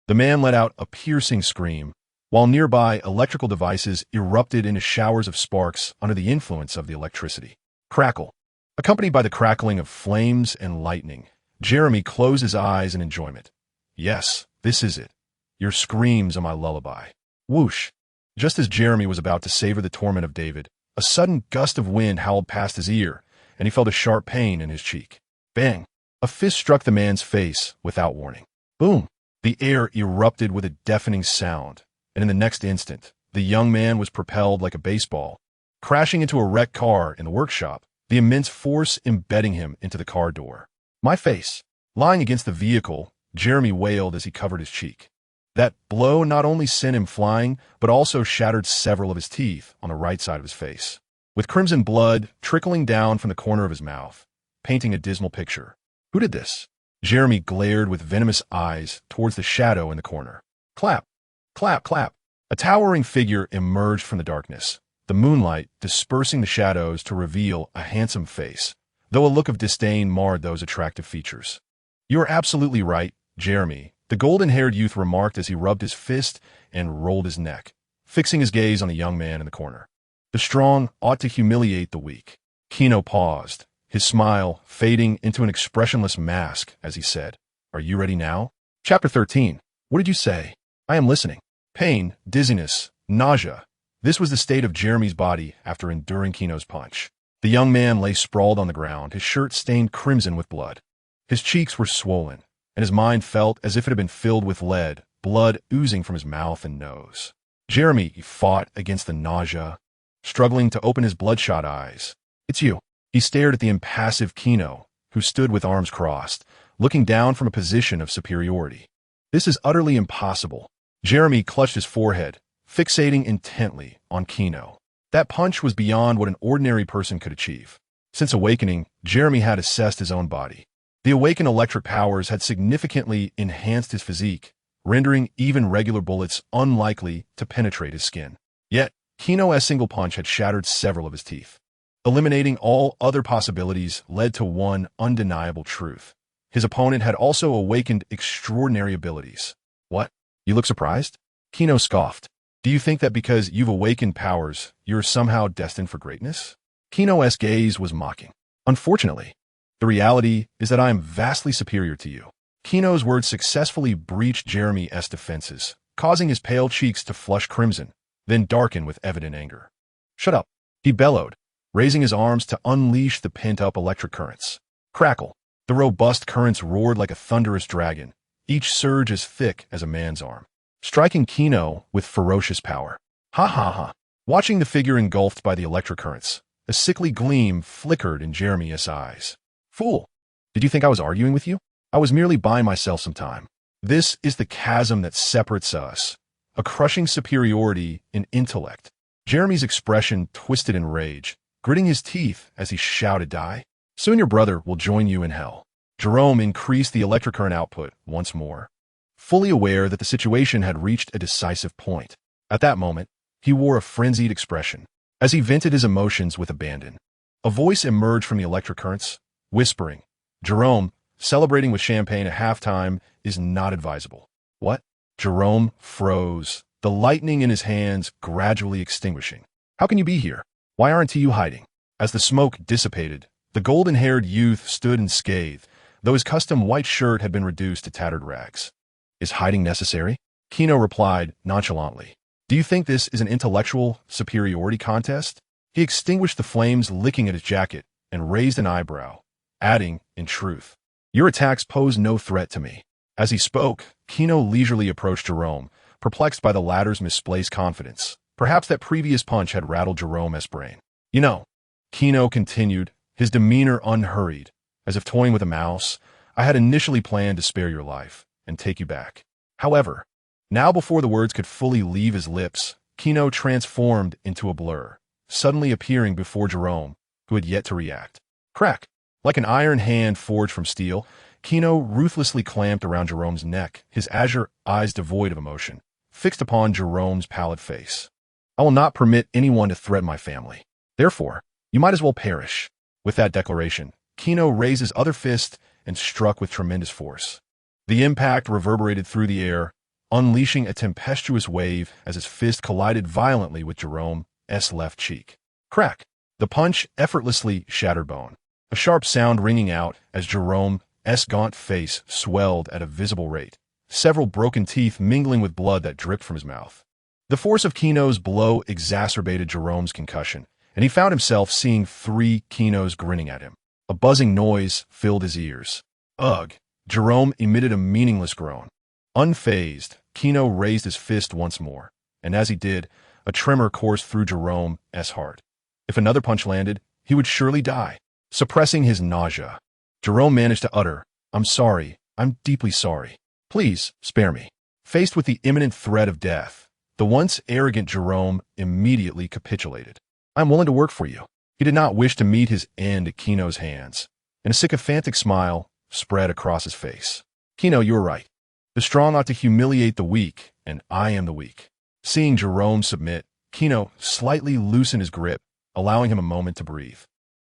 The man let out a piercing scream, while nearby electrical devices erupted into showers of sparks under the influence of the electricity. Crackle. Accompanied by the crackling of flames and lightning, Jeremy closed his eyes in enjoyment. Yes, this is it. Your screams are my lullaby. Whoosh. Just as Jeremy was about to savor the torment of David, a sudden gust of wind howled past his ear, and he felt a sharp pain in his cheek. Bang! A fist struck the man's face without warning. Boom! The air erupted with a deafening sound, and in the next instant, the young man was propelled like a baseball, crashing into a wrecked car in the workshop. the immense force embedding him into the car door. My face. Lying against the vehicle, Jeremy wailed as he covered his cheek. That blow not only sent him flying, but also shattered several of his teeth on the right side of his face, with crimson blood trickling down from the corner of his mouth, painting a dismal picture. Who did this? Jeremy glared with venomous eyes towards the shadow in the corner. Clap, clap, clap. A towering figure emerged from the darkness, the moonlight dispersing the shadows to reveal a handsome face, though a look of disdain marred those attractive features. You are absolutely right, Jeremy, the golden-haired youth remarked as he rubbed his fist and rolled his neck, fixing his gaze on the young man in the corner. The strong ought to humiliate the weak. Gino paused, his smile fading into an expressionless mask as he said, Are you ready now? Chapter 13. What did you say? I am listening. Pain, dizziness, nausea. This was the state of Jeremy's body after enduring Gino's punch. The young man lay sprawled on the ground, his shirt stained crimson with blood. His cheeks were swollen, and his mind felt as if it had been filled with lead, blood oozing from his mouth and nose. Jeremy fought against the nausea, struggling to open his bloodshot eyes. It's you. He stared at the impassive Gino, who stood with arms crossed, looking down from a position of superiority. This is utterly impossible. Jeremy clutched his forehead, fixating intently on Gino. That punch was beyond what an ordinary person could achieve. Since awakening, Jeremy had assessed his own body. The awakened electric powers had significantly enhanced his physique, rendering even regular bullets unlikely to penetrate his skin. Yet, Gino's single punch had shattered several of his teeth. Eliminating all other possibilities led to one undeniable truth. His opponent had also awakened extraordinary abilities. What? You look surprised? Gino scoffed. Do you think that because you've awakened powers, you're somehow destined for greatness? Gino's gaze was mocking. Unfortunately, the reality is that I am vastly superior to you. Gino's words successfully breached Jeremy's defenses, causing his pale cheeks to flush crimson, then darken with evident anger. Shut up, he bellowed, raising his arms to unleash the pent-up electric currents. Crackle. The robust currents roared like a thunderous dragon, each surge as thick as a man's arm, striking Gino with ferocious power. Ha ha ha. Watching the figure engulfed by the electric currents, a sickly gleam flickered in Jeremy's eyes. Fool! Did you think I was arguing with you? I was merely buying myself some time. This is the chasm that separates us, a crushing superiority in intellect. Jeremy's expression twisted in rage, gritting his teeth as he shouted, Die. Soon your brother will join you in hell. Jerome increased the electric current output once more, fully aware that the situation had reached a decisive point. At that moment, he wore a frenzied expression, as he vented his emotions with abandon. A voice emerged from the electric currents, whispering, Jerome, celebrating with champagne at halftime is not advisable. What? Jerome froze, the lightning in his hands gradually extinguishing. How can you be here? Why aren't you hiding? As the smoke dissipated, the golden-haired youth stood unscathed, though his custom white shirt had been reduced to tattered rags. Is hiding necessary? Gino replied nonchalantly. Do you think this is an intellectual superiority contest? He extinguished the flames licking at his jacket and raised an eyebrow, adding, in truth, Your attacks pose no threat to me. As he spoke, Gino leisurely approached Jerome, perplexed by the latter's misplaced confidence. Perhaps that previous punch had rattled Jerome's brain. You know, Gino continued, his demeanor unhurried, as if toying with a mouse, I had initially planned to spare your life and take you back. However, now before the words could fully leave his lips, Gino transformed into a blur, suddenly appearing before Jerome, who had yet to react. Crack! Like an iron hand forged from steel, Gino ruthlessly clamped around Jerome's neck, his azure eyes devoid of emotion, fixed upon Jerome's pallid face. I will not permit anyone to threaten my family. Therefore, you might as well perish. With that declaration, Gino raised his other fist and struck with tremendous force. The impact reverberated through the air, unleashing a tempestuous wave as his fist collided violently with Jerome's left cheek. Crack! The punch effortlessly shattered bone, a sharp sound ringing out as Jerome's gaunt face swelled at a visible rate, several broken teeth mingling with blood that dripped from his mouth. The force of Gino's blow exacerbated Jerome's concussion, and he found himself seeing three Ginos grinning at him. A buzzing noise filled his ears. Ugh! Jerome emitted a meaningless groan. Unfazed, Gino raised his fist once more, and as he did, a tremor coursed through Jerome's heart. If another punch landed, he would surely die. Suppressing his nausea, Jerome managed to utter, "I'm sorry. I'm deeply sorry. Please, spare me." Faced with the imminent threat of death, the once arrogant Jerome immediately capitulated. "I'm willing to work for you." He did not wish to meet his end at Kino's hands, and a sycophantic smile spread across his face. "Kino, you are right. The strong ought to humiliate the weak, and I am the weak." Seeing Jerome submit, Kino slightly loosened his grip, allowing him a moment to breathe.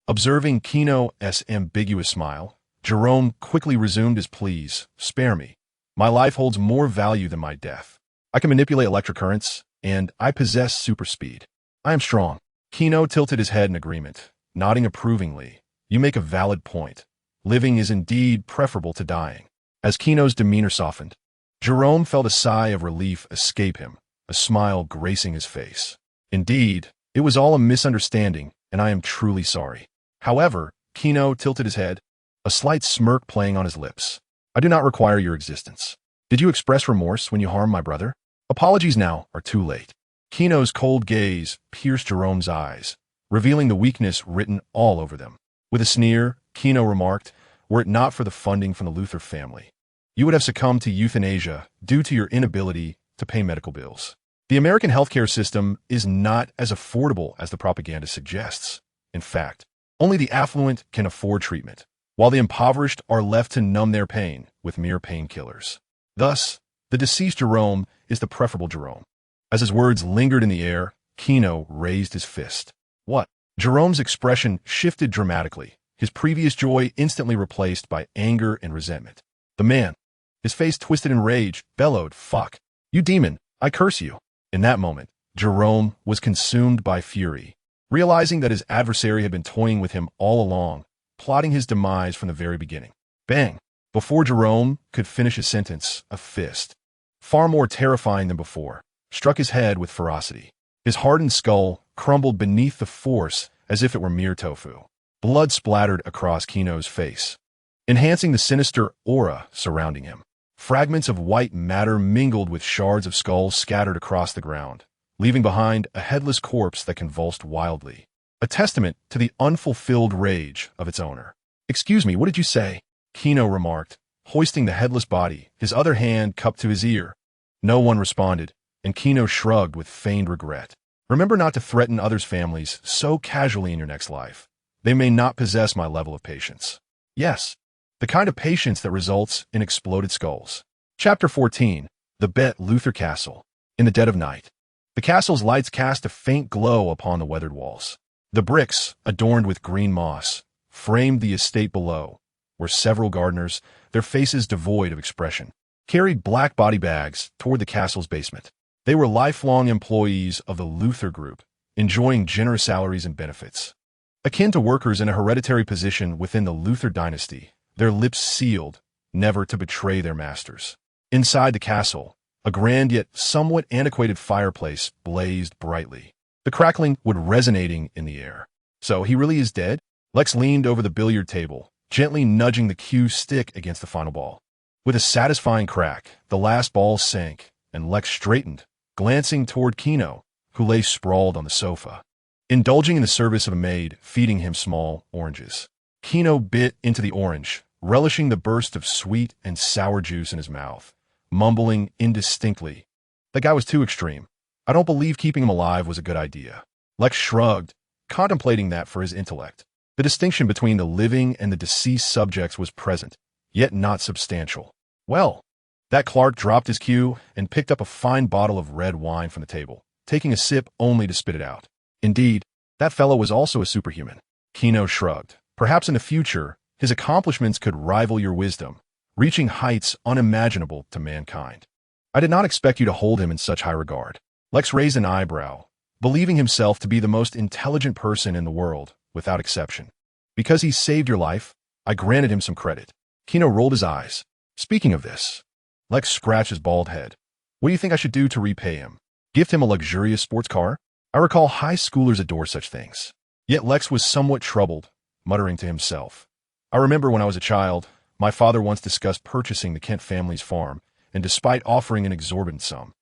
Observing Kino's ambiguous smile, Jerome quickly resumed his pleas, "Spare me. My life holds more value than my death. I can manipulate electric currents, and I possess super speed. I am strong." Kino tilted his head in agreement, nodding approvingly. "You make a valid point. Living is indeed preferable to dying." As Kino's demeanor softened, Jerome felt a sigh of relief escape him, a smile gracing his face. "Indeed, it was all a misunderstanding, and I am truly sorry." However, Kino tilted his head, a slight smirk playing on his lips. "I do not require your existence. Did you express remorse when you harmed my brother? Apologies now are too late." Kino's cold gaze pierced Jerome's eyes, revealing the weakness written all over them. With a sneer, Kino remarked, "Were it not for the funding from the Luthor family, you would have succumbed to euthanasia due to your inability to pay medical bills. The American healthcare system is not as affordable as the propaganda suggests. In fact, only the affluent can afford treatment, while the impoverished are left to numb their pain with mere painkillers. Thus, the deceased Jerome is the preferable Jerome." As his words lingered in the air, Kino raised his fist. "What?" Jerome's expression shifted dramatically, his previous joy instantly replaced by anger and resentment. The man, his face twisted in rage, bellowed, "Fuck! You demon! I curse you!" In that moment, Jerome was consumed by fury, realizing that his adversary had been toying with him all along, plotting his demise from the very beginning. Bang! Before Jerome could finish his sentence, a fist, far more terrifying than before, struck his head with ferocity. His hardened skull crumbled beneath the force as if it were mere tofu. Blood splattered across Kino's face, enhancing the sinister aura surrounding him. Fragments of white matter mingled with shards of skull scattered across the ground, leaving behind a headless corpse that convulsed wildly, a testament to the unfulfilled rage of its owner. "Excuse me, what did you say?" Kino remarked, hoisting the headless body, his other hand cupped to his ear. No one responded, and Kino shrugged with feigned regret. "Remember not to threaten others' families so casually in your next life. They may not possess my level of patience." Yes, the kind of patience that results in exploded skulls. Chapter 14. The Bet Luthor Castle. In the dead of night, the castle's lights cast a faint glow upon the weathered walls. The bricks, adorned with green moss, framed the estate below, where several gardeners, their faces devoid of expression, carried black body bags toward the castle's basement. They were lifelong employees of the Luthor Group, enjoying generous salaries and benefits. Akin to workers in a hereditary position within the Luthor dynasty, their lips sealed, never to betray their masters. Inside the castle, a grand yet somewhat antiquated fireplace blazed brightly, the crackling wood resonating in the air. "So he really is dead?" Lex leaned over the billiard table, gently nudging the cue stick against the final ball. With a satisfying crack, the last ball sank, and Lex straightened, glancing toward Kino, who lay sprawled on the sofa, indulging in the service of a maid feeding him small oranges. Kino bit into the orange, relishing the burst of sweet and sour juice in his mouth, mumbling indistinctly, "That guy was too extreme. I don't believe keeping him alive was a good idea." Lex shrugged, contemplating that for his intellect. The distinction between the living and the deceased subjects was present, yet not substantial. "Well," that Clark dropped his cue and picked up a fine bottle of red wine from the table, taking a sip only to spit it out. "Indeed, that fellow was also a superhuman." Kino shrugged. "Perhaps in the future, his accomplishments could rival your wisdom, reaching heights unimaginable to mankind. I did not expect you to hold him in such high regard." Lex raised an eyebrow, believing himself to be the most intelligent person in the world, without exception. "Because he saved your life, I granted him some credit." Kino rolled his eyes. "Speaking of this," Lex scratched his bald head, "what do you think I should do to repay him? Gift him a luxurious sports car? I recall high schoolers adore such things." Yet Lex was somewhat troubled, muttering to himself, "I remember when I was a child, my father once discussed purchasing the Kent family's farm, and despite offering an exorbitant sum,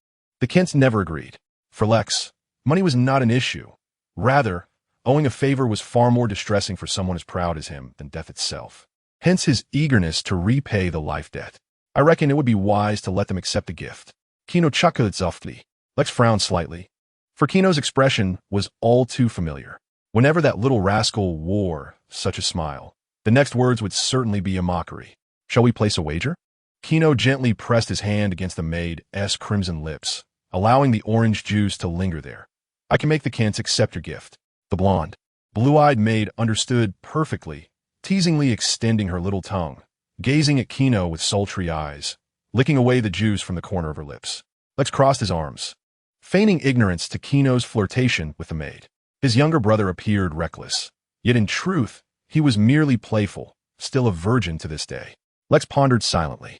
the Kents never agreed. For Lex, money was not an issue. Rather, Owing a favor was far more distressing for someone as proud as him than death itself. Hence his eagerness to repay the life debt. I reckon it would be wise to let them accept the gift. Gino chuckled softly. Lex frowned slightly. For Gino's expression was all too familiar. Whenever that little rascal wore such a smile, the next words would certainly be a mockery. Shall we place a wager? Gino gently pressed his hand against the maid's crimson lips, allowing the orange juice to linger there. I can make the Kents accept your gift. The blonde, blue-eyed maid understood perfectly, teasingly extending her little tongue, gazing at Gino with sultry eyes, licking away the juice from the corner of her lips. Lex crossed his arms, feigning ignorance to Gino's flirtation with the maid. His younger brother appeared reckless, yet in truth, he was merely playful, still a virgin to this day. Lex pondered silently.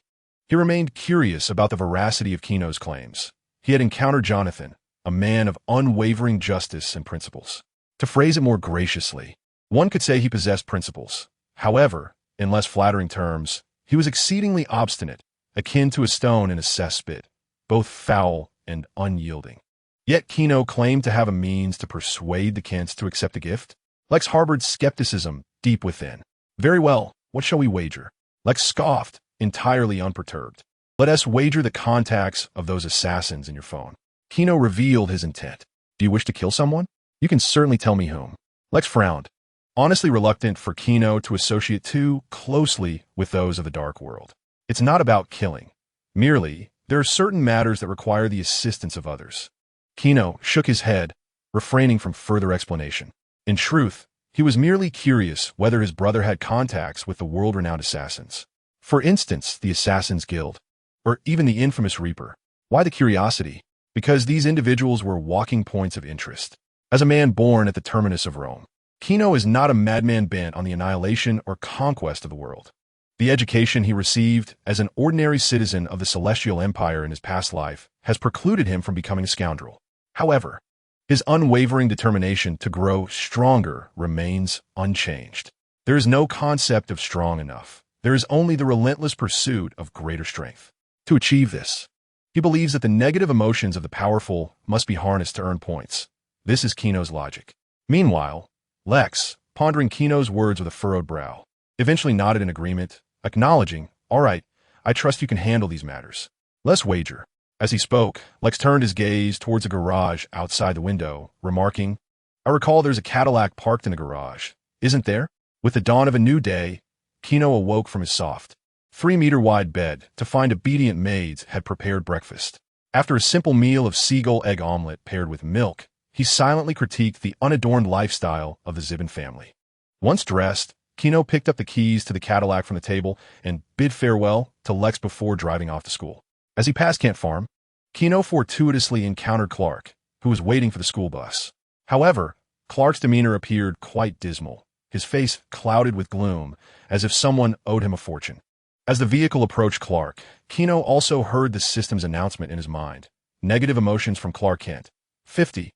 He remained curious about the veracity of Gino's claims. He had encountered Jonathan, a man of unwavering justice and principles. To phrase it more graciously, one could say he possessed principles. However, in less flattering terms, he was exceedingly obstinate, akin to a stone in a cesspit, both foul and unyielding. Yet Gino claimed to have a means to persuade the Kents to accept the gift. Lex harbored skepticism deep within. Very well, what shall we wager? Lex scoffed, entirely unperturbed. Let us wager the contacts of those assassins in your phone. Gino revealed his intent. Do you wish to kill someone? You can certainly tell me whom. Lex frowned, honestly reluctant for Gino to associate too closely with those of the dark world. It's not about killing. Merely, there are certain matters that require the assistance of others. Gino shook his head, refraining from further explanation. In truth, he was merely curious whether his brother had contacts with the world-renowned assassins. For instance, the Assassin's Guild, or even the infamous Reaper. Why the curiosity? Because these individuals were walking points of interest. As a man born at the terminus of Rome, Gino is not a madman bent on the annihilation or conquest of the world. The education he received as an ordinary citizen of the Celestial Empire in his past life has precluded him from becoming a scoundrel. However, his unwavering determination to grow stronger remains unchanged. There is no concept of strong enough. There is only the relentless pursuit of greater strength. To achieve this, he believes that the negative emotions of the powerful must be harnessed to earn points. This is Gino's logic. Meanwhile, Lex, pondering Gino's words with a furrowed brow, eventually nodded in agreement, acknowledging, "All right, I trust you can handle these matters. Let's wager." As he spoke, Lex turned his gaze towards a garage outside the window, remarking, "I recall there's a Cadillac parked in the garage, isn't there?" With the dawn of a new day, Gino awoke from his soft, 3-meter-wide bed to find obedient maids had prepared breakfast. After a simple meal of seagull egg omelet paired with milk, he silently critiqued the unadorned lifestyle of the Zibin family. Once dressed, Gino picked up the keys to the Cadillac from the table and bid farewell to Lex before driving off to school. As he passed Kent Farm, Gino fortuitously encountered Clark, who was waiting for the school bus. However, Clark's demeanor appeared quite dismal, his face clouded with gloom, as if someone owed him a fortune. As the vehicle approached Clark, Gino also heard the system's announcement in his mind. Negative emotions from Clark Kent. 50.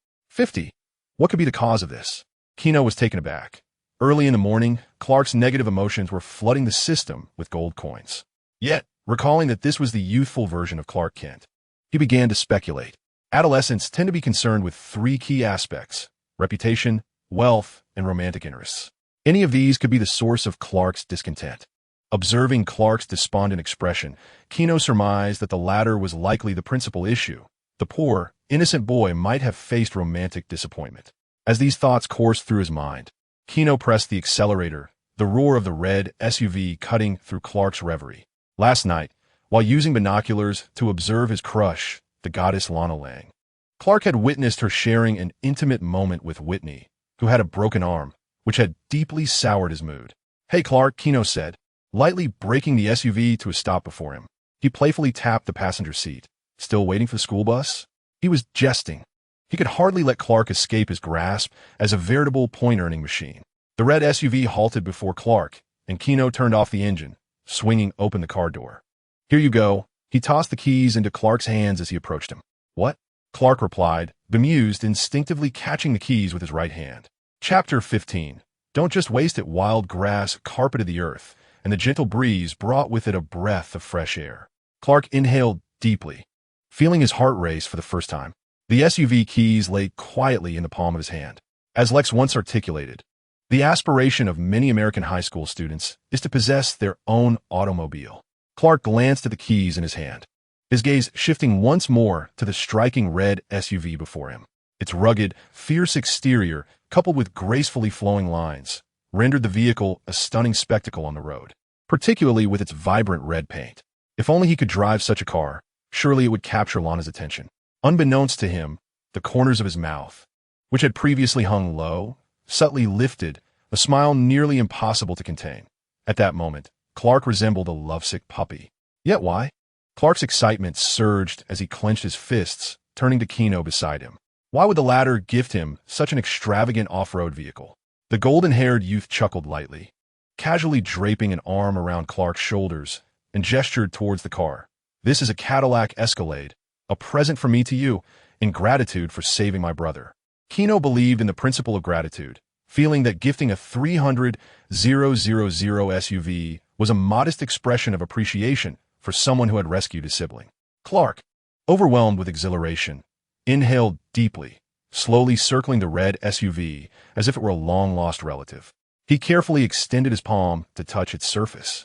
What could be the cause of this? Gino was taken aback. Early in the morning, Clark's negative emotions were flooding the system with gold coins. Yet, recalling that this was the youthful version of Clark Kent, he began to speculate. Adolescents tend to be concerned with 3 key aspects: reputation, wealth, and romantic interests. Any of these could be the source of Clark's discontent. Observing Clark's despondent expression, Gino surmised that the latter was likely the principal issue. The poor, innocent boy might have faced romantic disappointment. As these thoughts coursed through his mind, Gino pressed the accelerator, the roar of the red SUV cutting through Clark's reverie. Last night, while using binoculars to observe his crush, the goddess Lana Lang, Clark had witnessed her sharing an intimate moment with Whitney, who had a broken arm, which had deeply soured his mood. "Hey, Clark," Gino said, lightly braking the SUV to a stop before him. He playfully tapped the passenger seat. Still waiting for the school bus? He was jesting. He could hardly let Clark escape his grasp as a veritable point-earning machine. The red SUV halted before Clark, and Gino turned off the engine, swinging open the car door. "Here you go." He tossed the keys into Clark's hands as he approached him. "What?" Clark replied, bemused, instinctively catching the keys with his right hand. Chapter 15. Don't just waste it. Wild grass carpeted the earth, and the gentle breeze brought with it a breath of fresh air. Clark inhaled deeply, feeling his heart race for the first time. The SUV keys lay quietly in the palm of his hand. As Lex once articulated, the aspiration of many American high school students is to possess their own automobile. Clark glanced at the keys in his hand, his gaze shifting once more to the striking red SUV before him. Its rugged, fierce exterior, coupled with gracefully flowing lines, rendered the vehicle a stunning spectacle on the road, particularly with its vibrant red paint. If only he could drive such a car, surely it would capture Lana's attention. Unbeknownst to him, the corners of his mouth, which had previously hung low, subtly lifted, a smile nearly impossible to contain. At that moment, Clark resembled a lovesick puppy. Yet why? Clark's excitement surged as he clenched his fists, turning to Gino beside him. Why would the latter gift him such an extravagant off-road vehicle? The golden-haired youth chuckled lightly, casually draping an arm around Clark's shoulders, and gestured towards the car. This is a Cadillac Escalade, a present from me to you, in gratitude for saving my brother. Gino believed in the principle of gratitude, feeling that gifting a 300,000 SUV was a modest expression of appreciation for someone who had rescued his sibling. Clark, overwhelmed with exhilaration, inhaled deeply, slowly circling the red SUV as if it were a long-lost relative. He carefully extended his palm to touch its surface,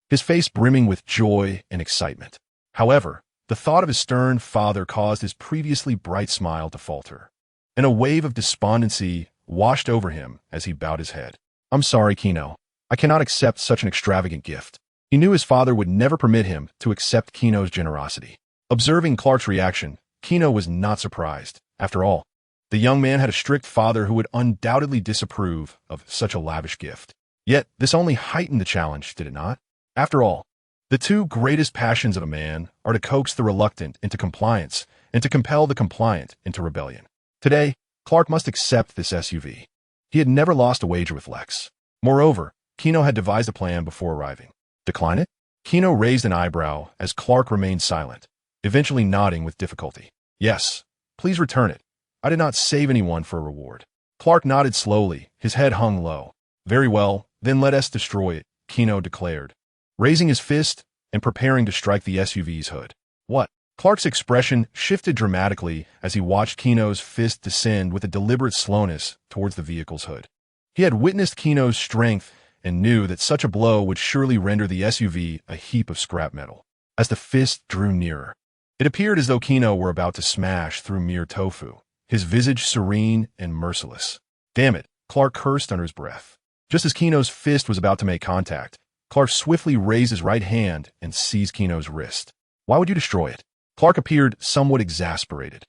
his face brimming with joy and excitement. However, the thought of his stern father caused his previously bright smile to falter, and a wave of despondency washed over him as he bowed his head. I'm sorry, Gino. I cannot accept such an extravagant gift. He knew his father would never permit him to accept Gino's generosity. Observing Clark's reaction, Gino was not surprised. After all, the young man had a strict father who would undoubtedly disapprove of such a lavish gift. Yet, this only heightened the challenge, did it not? After all, the two greatest passions of a man are to coax the reluctant into compliance and to compel the compliant into rebellion. Today, Clark must accept this SUV. He had never lost a wager with Lex. Moreover, Gino had devised a plan before arriving. Decline it? Gino raised an eyebrow as Clark remained silent, eventually nodding with difficulty. Yes, please return it. I did not save anyone for a reward. Clark nodded slowly, his head hung low. Very well, then let us destroy it, Gino declared, raising his fist and preparing to strike the SUV's hood. What? Clark's expression shifted dramatically as he watched Gino's fist descend with a deliberate slowness towards the vehicle's hood. He had witnessed Gino's strength and knew that such a blow would surely render the SUV a heap of scrap metal. As the fist drew nearer, it appeared as though Gino were about to smash through mere tofu, his visage serene and merciless. Damn it, Clark cursed under his breath. Just as Gino's fist was about to make contact, Clark swiftly raised his right hand and seized Gino's wrist. Why would you destroy it? Clark appeared somewhat exasperated,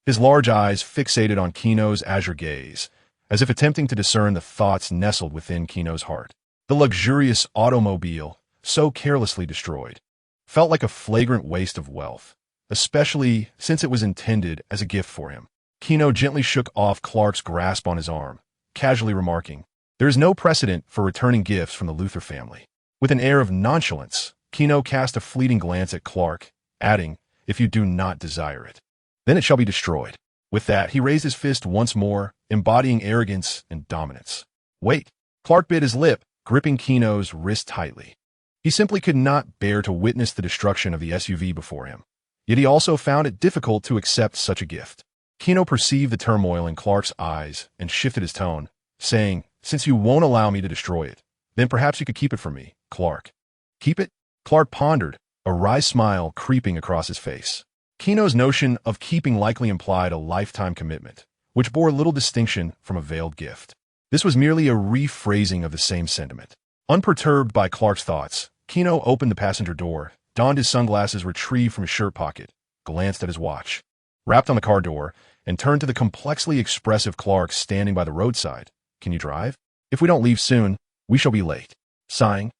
his large eyes fixated on Gino's azure gaze, as if attempting to discern the thoughts nestled within Gino's heart. The luxurious automobile, so carelessly destroyed, felt like a flagrant waste of wealth, especially since it was intended as a gift for him. Gino gently shook off Clark's grasp on his arm, casually remarking, "There is no precedent for returning gifts from the Luthor family." With an air of nonchalance, Gino cast a fleeting glance at Clark, adding, "If you do not desire it, then it shall be destroyed." With that, he raised his fist once more, embodying arrogance and dominance. Wait. Clark bit his lip, gripping Gino's wrist tightly. He simply could not bear to witness the destruction of the SUV before him. Yet he also found it difficult to accept such a gift. Gino perceived the turmoil in Clark's eyes and shifted his tone, saying, "Since you won't allow me to destroy it, then perhaps you could keep it from me, Clark." Keep it? Clark pondered, a wry smile creeping across his face. Gino's notion of keeping likely implied a lifetime commitment, which bore little distinction from a veiled gift. This was merely a rephrasing of the same sentiment. Unperturbed by Clark's thoughts, Gino opened the passenger door, donned his sunglasses retrieved from his shirt pocket, glanced at his watch, rapped on the car door, and turned to the complexly expressive Clark standing by the roadside. "Can you drive? If we don't leave soon, we shall be late." Sighing,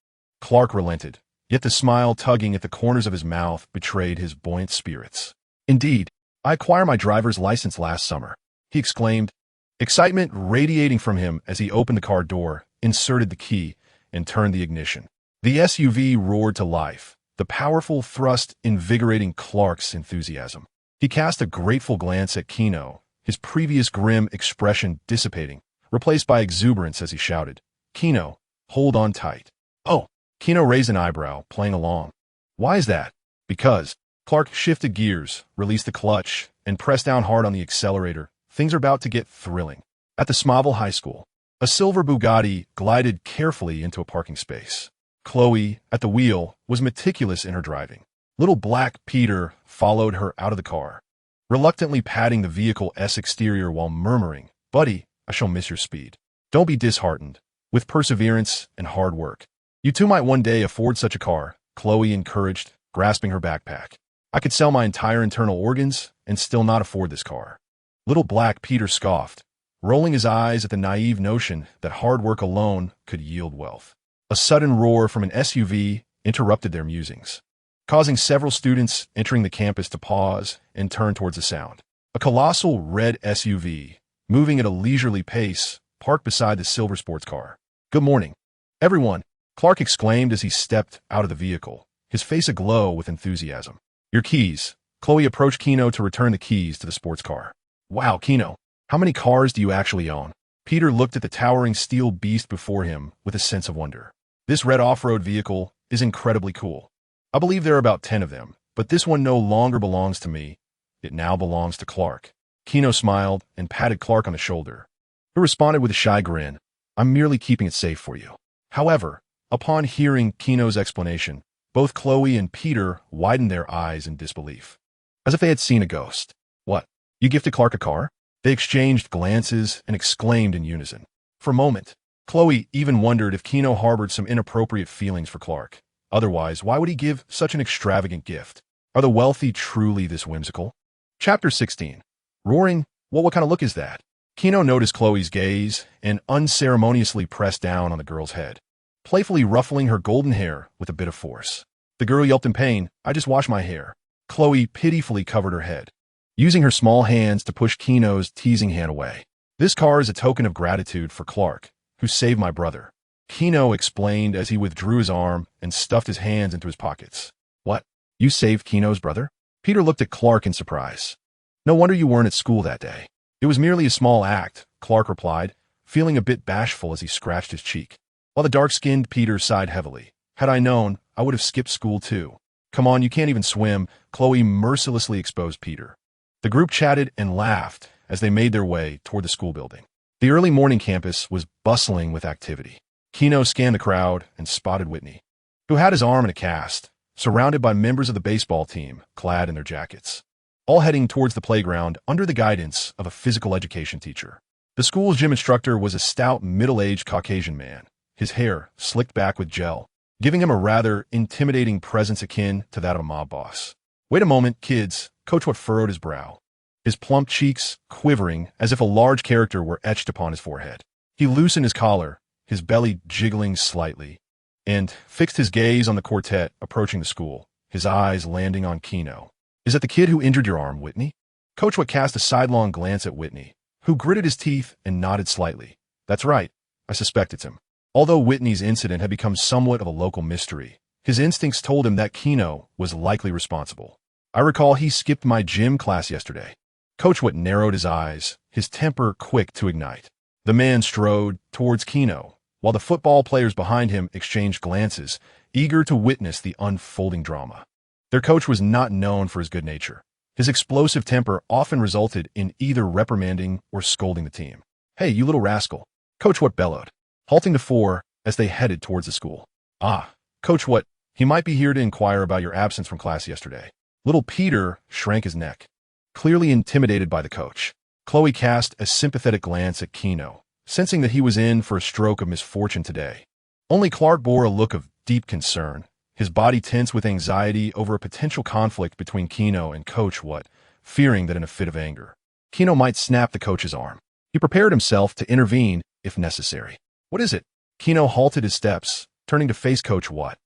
Clark relented, yet the smile tugging at the corners of his mouth betrayed his buoyant spirits. "Indeed, I acquired my driver's license last summer," he exclaimed, excitement radiating from him as he opened the car door, inserted the key, and turned the ignition. The SUV roared to life, the powerful thrust invigorating Clark's enthusiasm. He cast a grateful glance at Gino, his previous grim expression dissipating, replaced by exuberance as he shouted, "Gino, hold on tight." "Oh." Gino raised an eyebrow, playing along. "Why is that?" "Because." Clark shifted gears, released the clutch, and pressed down hard on the accelerator. "Things are about to get thrilling." At the Smallville High School, a silver Bugatti glided carefully into a parking space. Chloe, at the wheel, was meticulous in her driving. Little black Peter followed her out of the car, reluctantly patting the vehicle's exterior while murmuring, "Buddy, I shall miss your speed. Don't be disheartened. With perseverance and hard work, you too might one day afford such a car," Chloe encouraged, grasping her backpack. "I could sell my entire internal organs and still not afford this car." Little black Peter scoffed, rolling his eyes at the naive notion that hard work alone could yield wealth. A sudden roar from an SUV interrupted their musings, causing several students entering the campus to pause and turn towards the sound. A colossal red SUV, moving at a leisurely pace, parked beside the silver sports car. "Good morning, everyone," Clark exclaimed as he stepped out of the vehicle, his face aglow with enthusiasm. "Your keys." Chloe approached Gino to return the keys to the sports car. "Wow, Gino, how many cars do you actually own?" Peter looked at the towering steel beast before him with a sense of wonder. "This red off-road vehicle is incredibly cool. I believe there are about 10 of them, but this one no longer belongs to me. It now belongs to Clark." Gino smiled and patted Clark on the shoulder, who responded with a shy grin. "I'm merely keeping it safe for you." However, upon hearing Gino's explanation, both Chloe and Peter widened their eyes in disbelief, as if they had seen a ghost. "What? You gifted Clark a car?" They exchanged glances and exclaimed in unison. For a moment, Chloe even wondered if Gino harbored some inappropriate feelings for Clark. Otherwise, why would he give such an extravagant gift? Are the wealthy truly this whimsical? Chapter 16. Roaring, "Well, what kind of look is that?" Gino noticed Chloe's gaze and unceremoniously pressed down on the girl's head, playfully ruffling her golden hair with a bit of force. The girl yelped in pain. "I just washed my hair." Chloe pitifully covered her head, using her small hands to push Gino's teasing hand away. "This car is a token of gratitude for Clark, who saved my brother," Gino explained as he withdrew his arm and stuffed his hands into his pockets. "What? You saved Gino's brother?" Peter looked at Clark in surprise. "No wonder you weren't at school that day." "It was merely a small act," Clark replied, feeling a bit bashful as he scratched his cheek. While the dark-skinned Peter sighed heavily. "Had I known, I would have skipped school too." "Come on, you can't even swim," Chloe mercilessly exposed Peter. The group chatted and laughed as they made their way toward the school building. The early morning campus was bustling with activity. Gino scanned the crowd and spotted Whitney, who had his arm in a cast, surrounded by members of the baseball team clad in their jackets, all heading towards the playground under the guidance of a physical education teacher. The school's gym instructor was a stout, middle-aged Caucasian man, his hair slicked back with gel, giving him a rather intimidating presence akin to that of a mob boss. "Wait a moment, kids," Coach What furrowed his brow, his plump cheeks quivering as if a large character were etched upon his forehead. He loosened his collar, his belly jiggling slightly, and fixed his gaze on the quartet approaching the school, his eyes landing on Gino. "Is that the kid who injured your arm, Whitney?" Coach What cast a sidelong glance at Whitney, who gritted his teeth and nodded slightly. "That's right. I suspect it's him." Although Whitney's incident had become somewhat of a local mystery, his instincts told him that Gino was likely responsible. "I recall he skipped my gym class yesterday." Coach What narrowed his eyes, his temper quick to ignite. The man strode towards Gino, while the football players behind him exchanged glances, eager to witness the unfolding drama. Their coach was not known for his good nature. His explosive temper often resulted in either reprimanding or scolding the team. "Hey, you little rascal," Coach What bellowed, halting the four as they headed towards the school. "Ah, Coach What, he might be here to inquire about your absence from class yesterday." Little Peter shrank his neck, clearly intimidated by the coach. Chloe cast a sympathetic glance at Gino, sensing that he was in for a stroke of misfortune today. Only Clark bore a look of deep concern, his body tense with anxiety over a potential conflict between Gino and Coach What, fearing that in a fit of anger, Gino might snap the coach's arm. He prepared himself to intervene if necessary. "What is it?" Gino halted his steps, turning to face Coach What,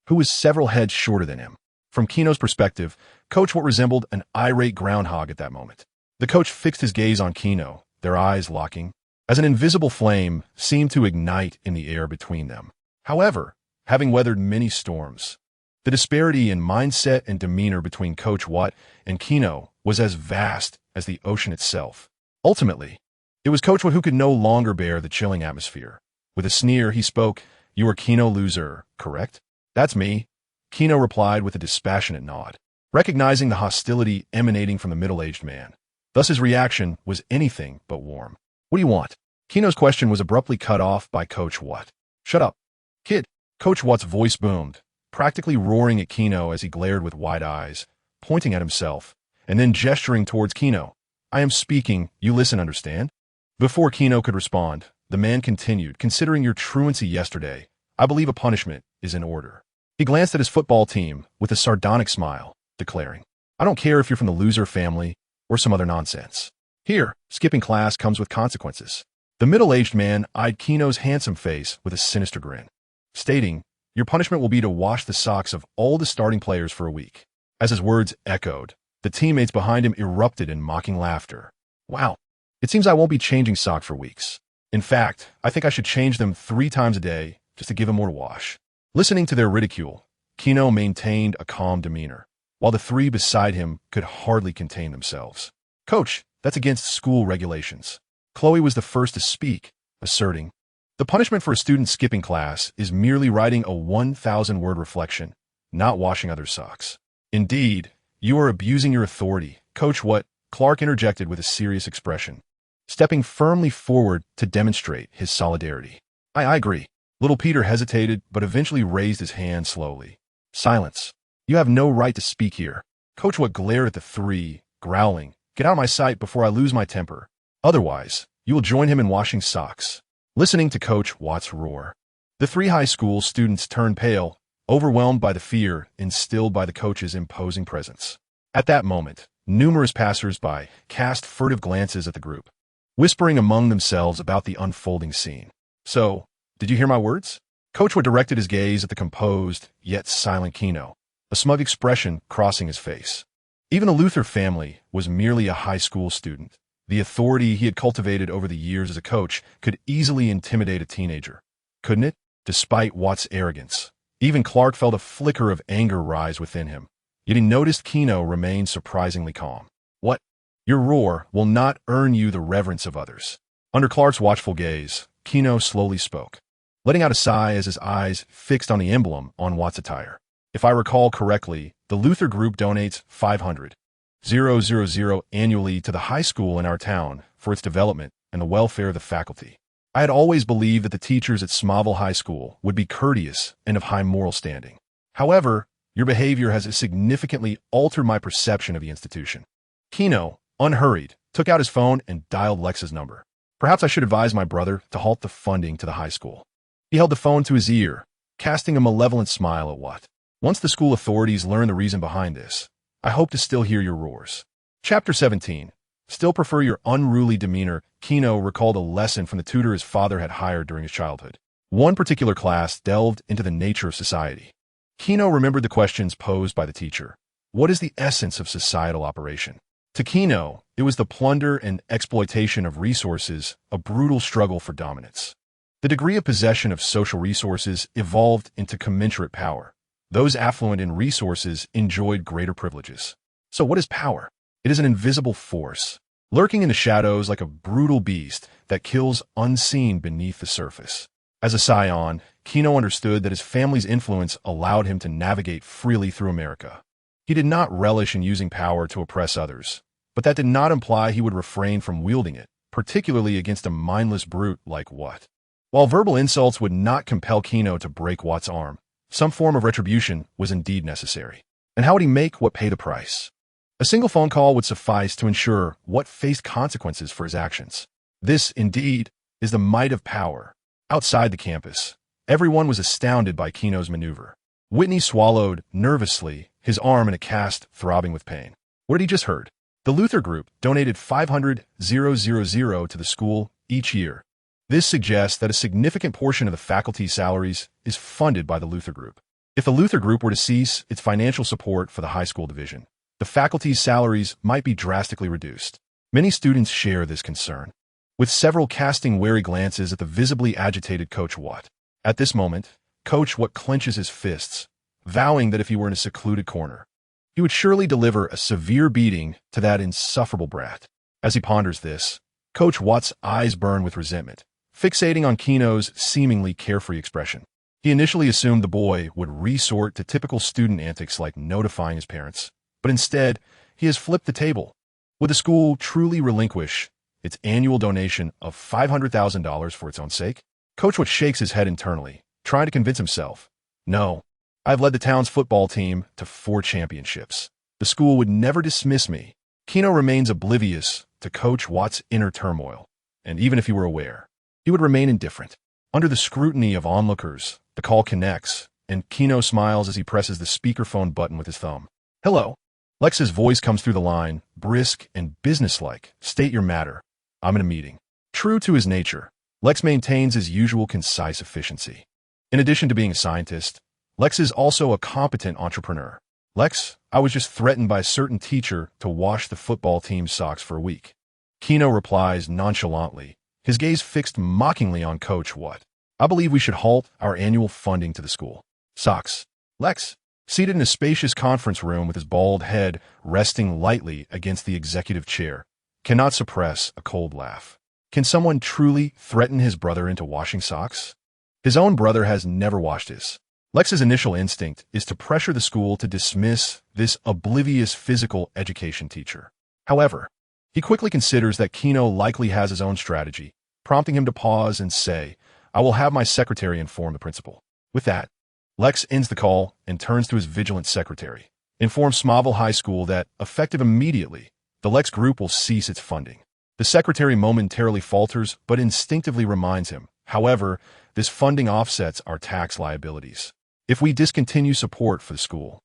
who was several heads shorter than him. From Gino's perspective, Coach What resembled an irate groundhog at that moment. The coach fixed his gaze on Gino, their eyes locking, as an invisible flame seemed to ignite in the air between them. However, having weathered many storms, the disparity in mindset and demeanor between Coach What and Gino was as vast as the ocean itself. Ultimately, it was Coach What who could no longer bear the chilling atmosphere. With a sneer, he spoke. "You are Gino Loser, correct?" "That's me," Gino replied with a dispassionate nod, recognizing the hostility emanating from the middle-aged man. Thus his reaction was anything but warm. "What do you want?" Kino's question was abruptly cut off by Coach Watt. "Shut up, kid." Coach Watt's voice boomed, practically roaring at Kino as he glared with wide eyes, pointing at himself, and then gesturing towards Kino. "I am speaking, you listen, understand?" Before Kino could respond, the man continued, "Considering your truancy yesterday, I believe a punishment is in order." He glanced at his football team with a sardonic smile, declaring, "I don't care if you're from the loser family or some other nonsense. Here, skipping class comes with consequences." The middle-aged man eyed Kino's handsome face with a sinister grin, stating, "Your punishment will be to wash the socks of all the starting players for a week." As his words echoed, the teammates behind him erupted in mocking laughter. "Wow, it seems I won't be changing socks for weeks. In fact, I think I should change them 3 times a day just to give them more to wash." Listening to their ridicule, Kino maintained a calm demeanor, while the 3 beside him could hardly contain themselves. "Coach, that's against school regulations." Chloe was the first to speak, asserting, "The punishment for a student skipping class is merely writing a 1,000-word reflection, not washing other socks." "Indeed, you are abusing your authority, Coach Watt," Clark interjected with a serious expression, stepping firmly forward to demonstrate his solidarity. I agree." Little Peter hesitated, but eventually raised his hand slowly. "Silence. You have no right to speak here." Coach Watt glared at the 3, growling, "Get out of my sight before I lose my temper. Otherwise, you will join him in washing socks." Listening to Coach Watt's roar, the 3 high school students turned pale, overwhelmed by the fear instilled by the coach's imposing presence. At that moment, numerous passers-by cast furtive glances at the group, whispering among themselves about the unfolding scene. "So, did you hear my words?" Coach Watt directed his gaze at the composed, yet silent Kino, a smug expression crossing his face. Even the Luthor family was merely a high school student. The authority he had cultivated over the years as a coach could easily intimidate a teenager, couldn't it? Despite Watt's arrogance, even Clark felt a flicker of anger rise within him. Yet he noticed Kino remained surprisingly calm. "What? Your roar will not earn you the reverence of others." Under Clark's watchful gaze, Kino slowly spoke, letting out a sigh as his eyes fixed on the emblem on Watt's attire. "If I recall correctly, the Luthor Group donates 500,000 annually to the high school in our town for its development and the welfare of the faculty. I had always believed that the teachers at Smallville High School would be courteous and of high moral standing. However, your behavior has significantly altered my perception of the institution." Kino, unhurried, took out his phone and dialed Lex's number. "Perhaps I should advise my brother to halt the funding to the high school." He held the phone to his ear, casting a malevolent smile at Watt. "Once the school authorities learn the reason behind this, I hope to still hear your roars." Chapter 17. Still prefer your unruly demeanor. Kino recalled a lesson from the tutor his father had hired during his childhood. One particular class delved into the nature of society. Kino remembered the questions posed by the teacher. What is the essence of societal operation? To Kino, it was the plunder and exploitation of resources, a brutal struggle for dominance. The degree of possession of social resources evolved into commensurate power. Those affluent in resources enjoyed greater privileges. So what is power? It is an invisible force, lurking in the shadows like a brutal beast that kills unseen beneath the surface. As a scion, Kino understood that his family's influence allowed him to navigate freely through America. He did not relish in using power to oppress others, but that did not imply he would refrain from wielding it, particularly against a mindless brute like Watt. While verbal insults would not compel Kino to break Watt's arm, some form of retribution was indeed necessary. And how would he make Watt pay the price? A single phone call would suffice to ensure Watt faced consequences for his actions. This, indeed, is the might of power. Outside the campus, everyone was astounded by Kino's maneuver. Whitney swallowed nervously, his arm in a cast throbbing with pain. What had he just heard? The Luthor Group donated 500,000 to the school each year. This suggests that a significant portion of the faculty's salaries is funded by the Luthor Group. If the Luthor Group were to cease its financial support for the high school division, the faculty's salaries might be drastically reduced. Many students share this concern, with several casting wary glances at the visibly agitated Coach Watt. At this moment, Coach Watt clenches his fists, vowing that if he were in a secluded corner, he would surely deliver a severe beating to that insufferable brat. As he ponders this, Coach Watt's eyes burn with resentment, fixating on Kino's seemingly carefree expression. He initially assumed the boy would resort to typical student antics like notifying his parents, but instead, he has flipped the table. Would the school truly relinquish its annual donation of $500,000 for its own sake? Coach What shakes his head internally, trying to convince himself. No, I've led the town's football team to 4 championships. The school would never dismiss me. Gino remains oblivious to Coach Watt's inner turmoil, and even if he were aware, he would remain indifferent. Under the scrutiny of onlookers, the call connects, and Gino smiles as he presses the speakerphone button with his thumb. Hello. Lex's voice comes through the line, brisk and businesslike. State your matter. I'm in a meeting. True to his nature, Lex maintains his usual concise efficiency. In addition to being a scientist, Lex is also a competent entrepreneur. Lex, I was just threatened by a certain teacher to wash the football team's socks for a week. Gino replies nonchalantly, his gaze fixed mockingly on Coach What. I believe we should halt our annual funding to the school. Socks. Lex, seated in a spacious conference room with his bald head resting lightly against the executive chair, cannot suppress a cold laugh. Can someone truly threaten his brother into washing socks? His own brother has never washed his. Lex's initial instinct is to pressure the school to dismiss this oblivious physical education teacher. However, he quickly considers that Gino likely has his own strategy, prompting him to pause and say, I will have my secretary inform the principal. With that, Lex ends the call and turns to his vigilant secretary. Inform Smallville High School that, effective immediately, the Lex group will cease its funding. The secretary momentarily falters but instinctively reminds him, however, this funding offsets our tax liabilities. If we discontinue support for the school,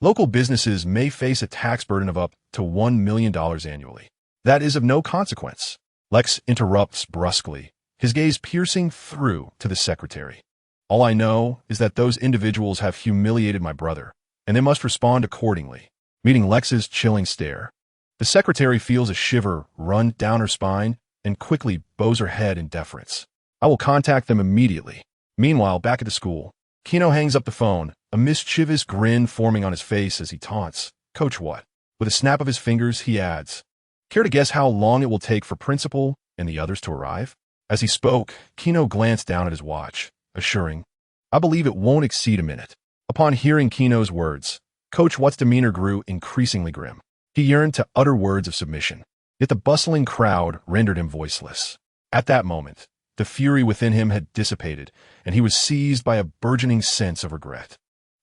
local businesses may face a tax burden of up to $1 million annually. That is of no consequence. Lex interrupts brusquely, his gaze piercing through to the secretary. All I know is that those individuals have humiliated my brother, and they must respond accordingly. Meeting Lex's chilling stare, the secretary feels a shiver run down her spine and quickly bows her head in deference. I will contact them immediately. Meanwhile, back at the school, Gino hangs up the phone, a mischievous grin forming on his face as he taunts Coach What. With a snap of his fingers, he adds, Care to guess how long it will take for Principal and the others to arrive? As he spoke, Gino glanced down at his watch, assuring, I believe it won't exceed a minute. Upon hearing Gino's words, Coach What's demeanor grew increasingly grim. He yearned to utter words of submission, yet the bustling crowd rendered him voiceless. At that moment, the fury within him had dissipated, and he was seized by a burgeoning sense of regret.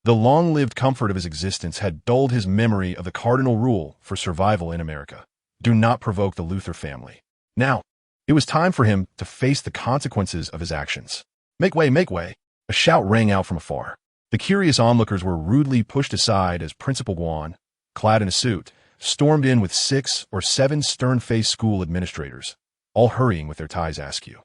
The long-lived comfort of his existence had dulled his memory of the cardinal rule for survival in America. Do not provoke the Luthor family. Now, it was time for him to face the consequences of his actions. Make way, make way! A shout rang out from afar. The curious onlookers were rudely pushed aside as Principal Guan, clad in a suit, stormed in with 6 or 7 stern-faced school administrators, all hurrying with their ties askew.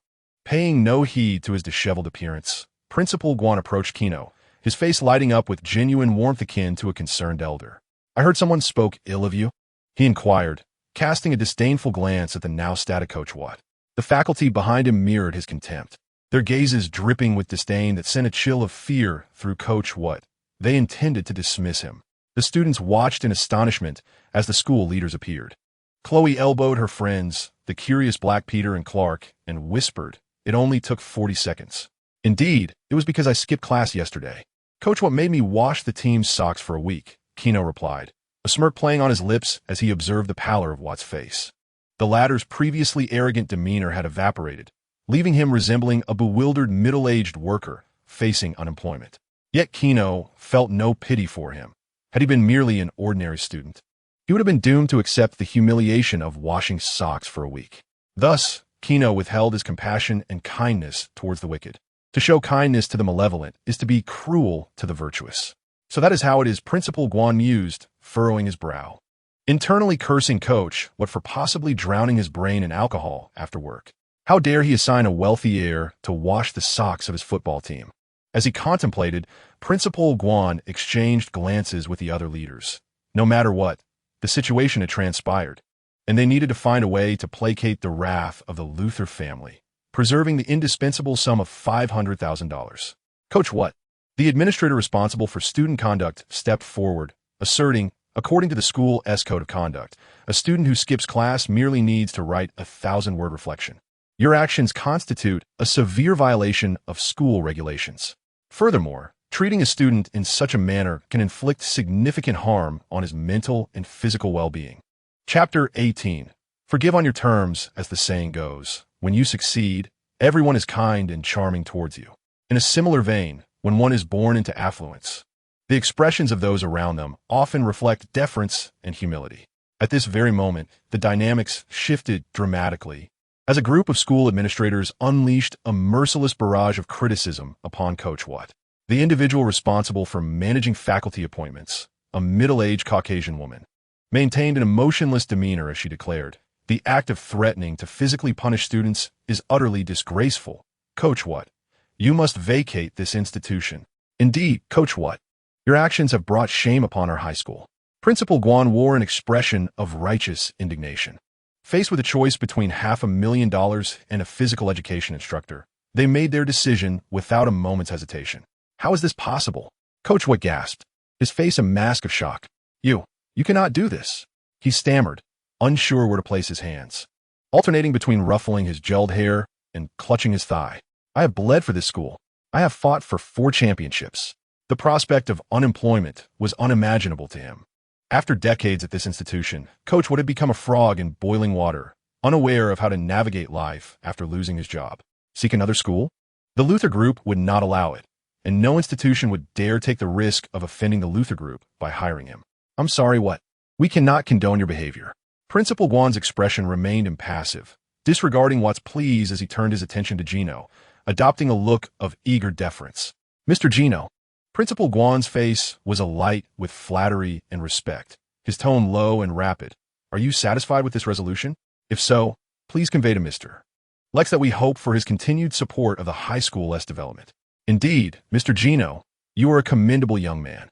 Paying no heed to his disheveled appearance, Principal Guan approached Gino, his face lighting up with genuine warmth akin to a concerned elder. I heard someone spoke ill of you? He inquired, casting a disdainful glance at the now static Coach What. The faculty behind him mirrored his contempt, their gazes dripping with disdain that sent a chill of fear through Coach What. They intended to dismiss him. The students watched in astonishment as the school leaders appeared. Chloe elbowed her friends, the curious Black Peter and Clark, and whispered, It only took 40 seconds. Indeed, it was because I skipped class yesterday. Coach What made me wash the team's socks for a week, Gino replied, a smirk playing on his lips as he observed the pallor of Watt's face. The latter's previously arrogant demeanor had evaporated, leaving him resembling a bewildered middle-aged worker facing unemployment. Yet Gino felt no pity for him. Had he been merely an ordinary student, he would have been doomed to accept the humiliation of washing socks for a week. Thus, Gino withheld his compassion and kindness towards the wicked. To show kindness to the malevolent is to be cruel to the virtuous. So that is how it is, Principal Guan mused, furrowing his brow. Internally cursing Coach What for possibly drowning his brain in alcohol after work. How dare he assign a wealthy heir to wash the socks of his football team? As he contemplated, Principal Guan exchanged glances with the other leaders. No matter what, the situation had transpired, and they needed to find a way to placate the wrath of the Luthor family, preserving the indispensable sum of $500,000. Coach What, the administrator responsible for student conduct, stepped forward, asserting, according to the school's code of conduct, a student who skips class merely needs to write a 1,000-word reflection. Your actions constitute a severe violation of school regulations. Furthermore, treating a student in such a manner can inflict significant harm on his mental and physical well-being. Chapter 18. Forgive on your terms, as the saying goes. When you succeed, everyone is kind and charming towards you. In a similar vein, when one is born into affluence, the expressions of those around them often reflect deference and humility. At this very moment, the dynamics shifted dramatically as a group of school administrators unleashed a merciless barrage of criticism upon Coach Watt. The individual responsible for managing faculty appointments, a middle-aged Caucasian woman, maintained an emotionless demeanor as she declared, "The act of threatening to physically punish students is utterly disgraceful. Coach Watt, you must vacate this institution." Indeed, Coach Watt, your actions have brought shame upon our high school. Principal Guan wore an expression of righteous indignation. Faced with a choice between $500,000 and a physical education instructor, they made their decision without a moment's hesitation. "How is this possible?" Coach Watt gasped, his face a mask of shock. You cannot do this," he stammered, unsure where to place his hands, alternating between ruffling his gelled hair and clutching his thigh. "I have bled for this school. I have fought for 4 championships." The prospect of unemployment was unimaginable to him. After decades at this institution, Coach Wood had become a frog in boiling water, unaware of how to navigate life after losing his job. Seek another school? The Luthor Group would not allow it, and no institution would dare take the risk of offending the Luthor Group by hiring him. "I'm sorry, what? We cannot condone your behavior." Principal Guan's expression remained impassive, disregarding Watt's pleas as he turned his attention to Gino, adopting a look of eager deference. "Mr. Gino." Principal Guan's face was alight with flattery and respect, his tone low and rapid. "Are you satisfied with this resolution? If so, please convey to Mr. Lex that we hope for his continued support of the high school's development." "Indeed, Mr. Gino, you are a commendable young man."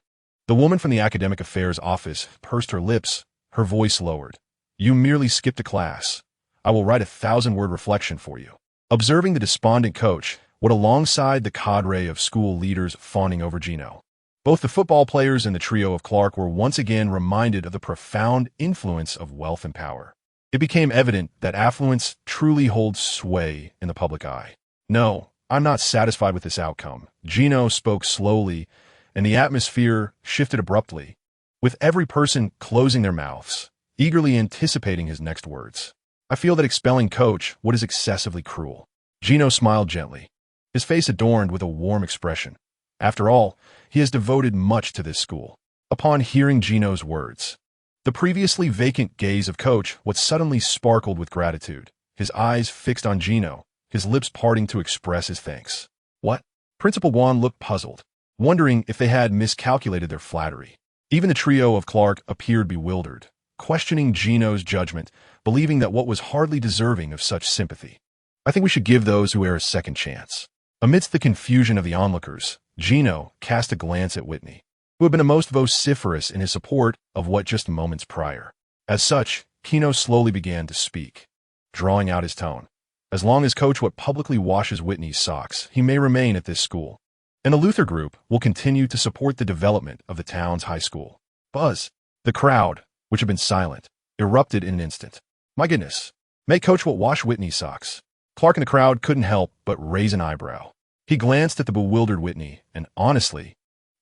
The woman from the Academic Affairs office pursed her lips, her voice lowered. "You merely skipped a class. I will write a 1,000-word reflection for you." Observing the despondent Coach, Wood alongside the cadre of school leaders fawning over Gino, both the football players and the trio of Clark were once again reminded of the profound influence of wealth and power. It became evident that affluence truly holds sway in the public eye. "No, I'm not satisfied with this outcome." Gino spoke slowly, and the atmosphere shifted abruptly, with every person closing their mouths, eagerly anticipating his next words. "I feel that expelling Coach Wood is excessively cruel." Gino smiled gently, his face adorned with a warm expression. After all, he has devoted much to this school. Upon hearing Gino's words, the previously vacant gaze of Coach Wood suddenly sparkled with gratitude, his eyes fixed on Gino, his lips parting to express his thanks. "What?" Principal Guan looked puzzled, wondering if they had miscalculated their flattery. Even the trio of Clark appeared bewildered, questioning Gino's judgment, believing that what was hardly deserving of such sympathy. "I think we should give those who err a second chance." Amidst the confusion of the onlookers, Gino cast a glance at Whitney, who had been the most vociferous in his support of what just moments prior. As such, Gino slowly began to speak, drawing out his tone. "As long as Coach Watt publicly washes Whitney's socks, he may remain at this school, and the Luthor Group will continue to support the development of the town's high school." Buzz. The crowd, which had been silent, erupted in an instant. "My goodness, make Coach Watt wash Whitney's socks." Clark in the crowd couldn't help but raise an eyebrow. He glanced at the bewildered Whitney, and honestly,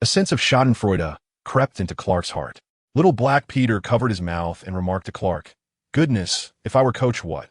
a sense of schadenfreude crept into Clark's heart. Little Black Peter covered his mouth and remarked to Clark, "Goodness, if I were Coach Watt,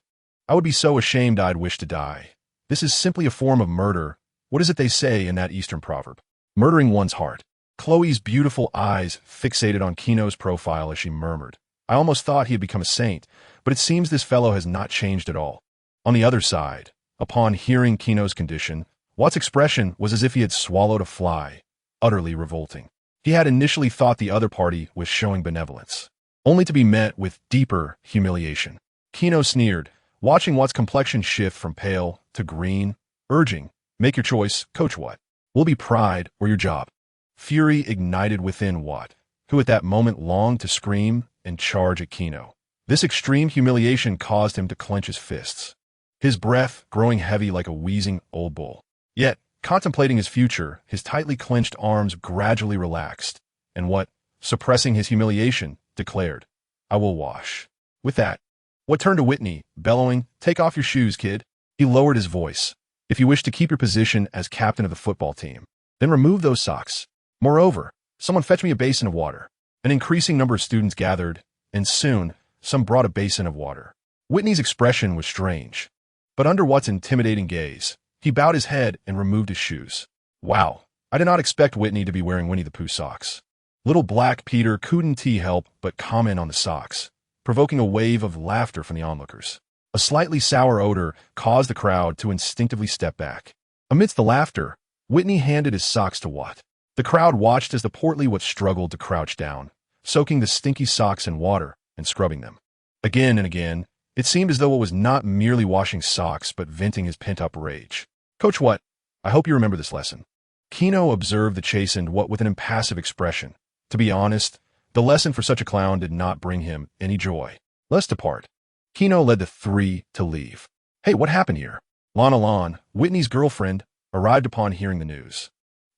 I would be so ashamed I'd wish to die. This is simply a form of murder. What is it they say in that Eastern proverb? Murdering one's heart." Chloe's beautiful eyes fixated on Kino's profile as she murmured, "I almost thought he had become a saint, but it seems this fellow has not changed at all." On the other side, upon hearing Kino's condition, Watt's expression was as if he had swallowed a fly, utterly revolting. He had initially thought the other party was showing benevolence, only to be met with deeper humiliation. Kino sneered, watching Watt's complexion shift from pale to green, urging, "Make your choice, Coach Watt. Will be pride or your job." Fury ignited within Watt, who at that moment longed to scream and charge at Kino. This extreme humiliation caused him to clench his fists, his breath growing heavy like a wheezing old bull. Yet, contemplating his future, his tightly clenched arms gradually relaxed, and Watt, suppressing his humiliation, declared, "I will wash." With that, Watt turned to Whitney, bellowing, "Take off your shoes, kid." He lowered his voice. "If you wish to keep your position as captain of the football team, then remove those socks. Moreover, someone fetch me a basin of water." An increasing number of students gathered, and soon, some brought a basin of water. Whitney's expression was strange, but under Watt's intimidating gaze, he bowed his head and removed his shoes. Wow, I did not expect Whitney to be wearing Winnie the Pooh socks. Little Black Peter couldn't help but comment on the socks, provoking a wave of laughter from the onlookers. A slightly sour odor caused the crowd to instinctively step back. Amidst the laughter, Whitney handed his socks to Watt. The crowd watched as the portly Watt struggled to crouch down, soaking the stinky socks in water and scrubbing them. Again and again, it seemed as though it was not merely washing socks but venting his pent-up rage. Coach Watt, I hope you remember this lesson. Gino observed the chastened Watt with an impassive expression. To be honest, the lesson for such a clown did not bring him any joy. Let's depart. Gino led the three to leave. Hey, what happened here? Lana, Whitney's girlfriend, arrived upon hearing the news.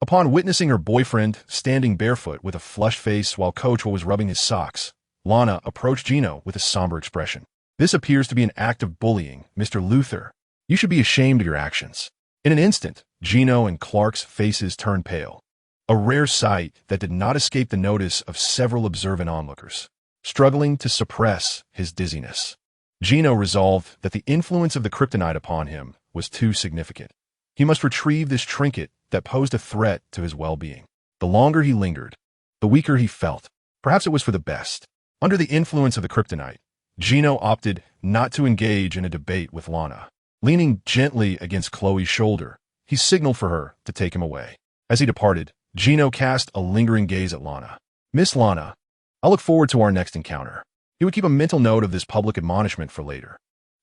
Upon witnessing her boyfriend standing barefoot with a flushed face while Coach was rubbing his socks, Lana approached Gino with a somber expression. This appears to be an act of bullying, Mr. Luthor. You should be ashamed of your actions. In an instant, Gino and Clark's faces turned pale, a rare sight that did not escape the notice of several observant onlookers. Struggling to suppress his dizziness, Gino resolved that the influence of the kryptonite upon him was too significant. He must retrieve this trinket that posed a threat to his well-being. The longer he lingered, the weaker he felt. Perhaps it was for the best. Under the influence of the kryptonite, Gino opted not to engage in a debate with Lana. Leaning gently against Chloe's shoulder, he signaled for her to take him away. As he departed, Gino cast a lingering gaze at Lana. Miss Lana, I look forward to our next encounter. He would keep a mental note of this public admonishment for later.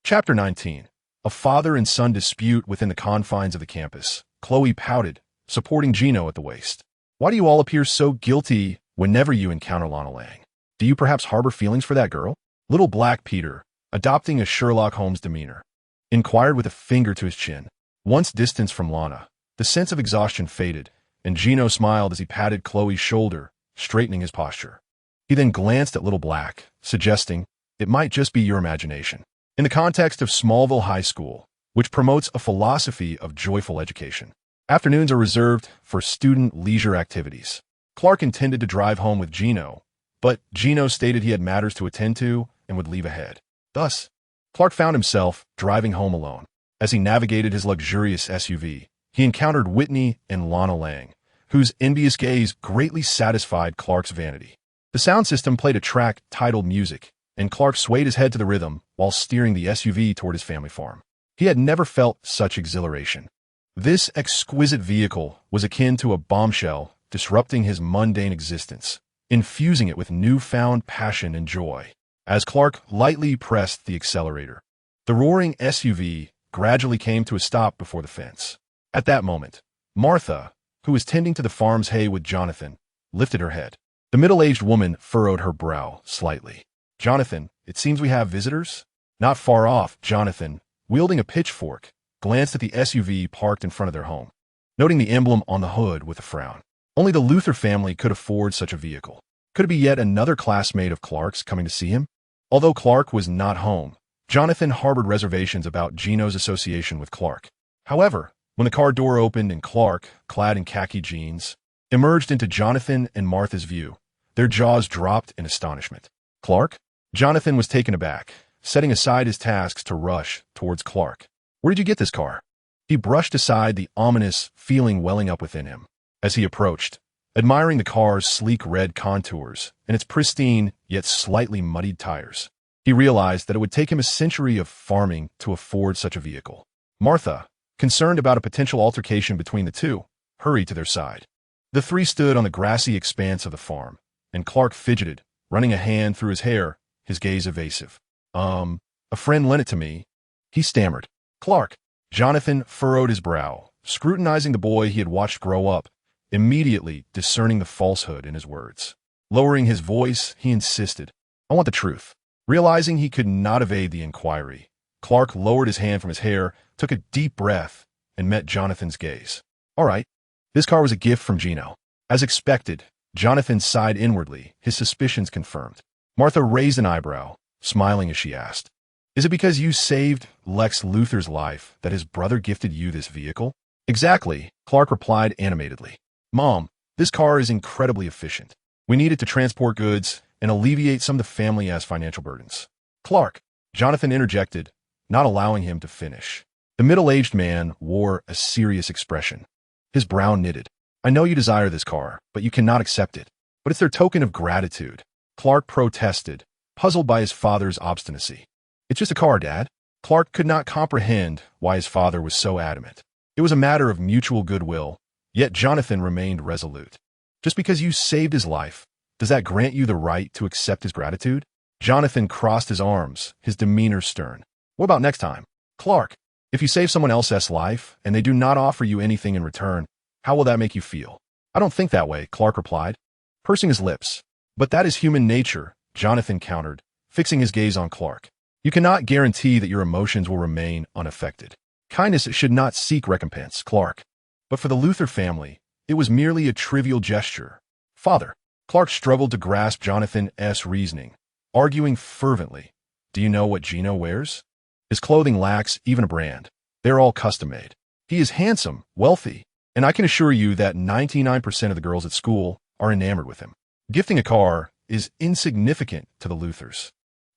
Chapter 19. A father and son dispute within the confines of the campus. Chloe pouted, supporting Gino at the waist. Why do you all appear so guilty whenever you encounter Lana Lang? Do you perhaps harbor feelings for that girl? Little Black Peter, adopting a Sherlock Holmes demeanor, inquired with a finger to his chin. Once distanced from Lana, the sense of exhaustion faded, and Gino smiled as he patted Chloe's shoulder, straightening his posture. He then glanced at Little Black, suggesting, it might just be your imagination. In the context of Smallville High School, which promotes a philosophy of joyful education, afternoons are reserved for student leisure activities. Clark intended to drive home with Gino, but Gino stated he had matters to attend to and would leave ahead. Thus, Clark found himself driving home alone. As he navigated his luxurious SUV, he encountered Whitney and Lana Lang, whose envious gaze greatly satisfied Clark's vanity. The sound system played a track titled Music, and Clark swayed his head to the rhythm while steering the SUV toward his family farm. He had never felt such exhilaration. This exquisite vehicle was akin to a bombshell disrupting his mundane existence, infusing it with newfound passion and joy. As Clark lightly pressed the accelerator, the roaring SUV gradually came to a stop before the fence. At that moment, Martha, who was tending to the farm's hay with Jonathan, lifted her head. The middle-aged woman furrowed her brow slightly. Jonathan, it seems we have visitors? Not far off, Jonathan, wielding a pitchfork, glanced at the SUV parked in front of their home, noting the emblem on the hood with a frown. Only the Luthor family could afford such a vehicle. Could it be yet another classmate of Clark's coming to see him? Although Clark was not home, Jonathan harbored reservations about Gino's association with Clark. However, when the car door opened and Clark, clad in khaki jeans, emerged into Jonathan and Martha's view, their jaws dropped in astonishment. Clark? Jonathan was taken aback, setting aside his tasks to rush towards Clark. Where did you get this car? He brushed aside the ominous feeling welling up within him as he approached, admiring the car's sleek red contours and its pristine yet slightly muddied tires. He realized that it would take him a century of farming to afford such a vehicle. Martha, concerned about a potential altercation between the two, hurried to their side. The three stood on the grassy expanse of the farm, and Clark fidgeted, running a hand through his hair, his gaze evasive. A friend lent it to me, he stammered. Clark. Jonathan furrowed his brow, scrutinizing the boy he had watched grow up, immediately discerning the falsehood in his words. Lowering his voice, he insisted, I want the truth. Realizing he could not evade the inquiry, Clark lowered his hand from his hair, took a deep breath, and met Jonathan's gaze. All right, this car was a gift from Gino. As expected, Jonathan sighed inwardly, his suspicions confirmed. Martha raised an eyebrow, smiling as she asked, Is it because you saved Lex Luthor's life that his brother gifted you this vehicle? Exactly, Clark replied animatedly. Mom, this car is incredibly efficient. We need it to transport goods and alleviate some of the family's financial burdens. Clark, Jonathan interjected, not allowing him to finish. The middle-aged man wore a serious expression. His brow knitted. I know you desire this car, but you cannot accept it. But it's their token of gratitude. Clark protested, puzzled by his father's obstinacy. It's just a car, Dad. Clark could not comprehend why his father was so adamant. It was a matter of mutual goodwill, yet Jonathan remained resolute. Just because you saved his life, does that grant you the right to accept his gratitude? Jonathan crossed his arms, his demeanor stern. What about next time? Clark, if you save someone else's life and they do not offer you anything in return, how will that make you feel? I don't think that way, Clark replied, pursing his lips. But that is human nature, Jonathan countered, fixing his gaze on Clark. You cannot guarantee that your emotions will remain unaffected. Kindness should not seek recompense, Clark. But for the Luthor family, it was merely a trivial gesture. Father, Clark struggled to grasp Jonathan's reasoning, arguing fervently. Do you know what Gino wears? His clothing lacks even a brand. They're all custom-made. He is handsome, wealthy, and I can assure you that 99% of the girls at school are enamored with him. Gifting a car is insignificant to the Luthors.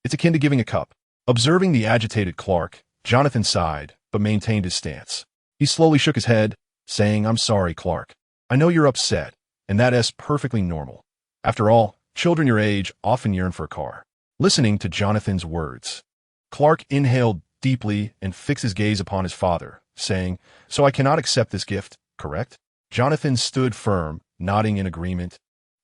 It's akin to giving a cup. Observing the agitated Clark, Jonathan sighed, but maintained his stance. He slowly shook his head, saying, I'm sorry, Clark. I know you're upset, and that is perfectly normal. After all, children your age often yearn for a car. Listening to Jonathan's words, Clark inhaled deeply and fixed his gaze upon his father, saying, So I cannot accept this gift, correct? Jonathan stood firm, nodding in agreement.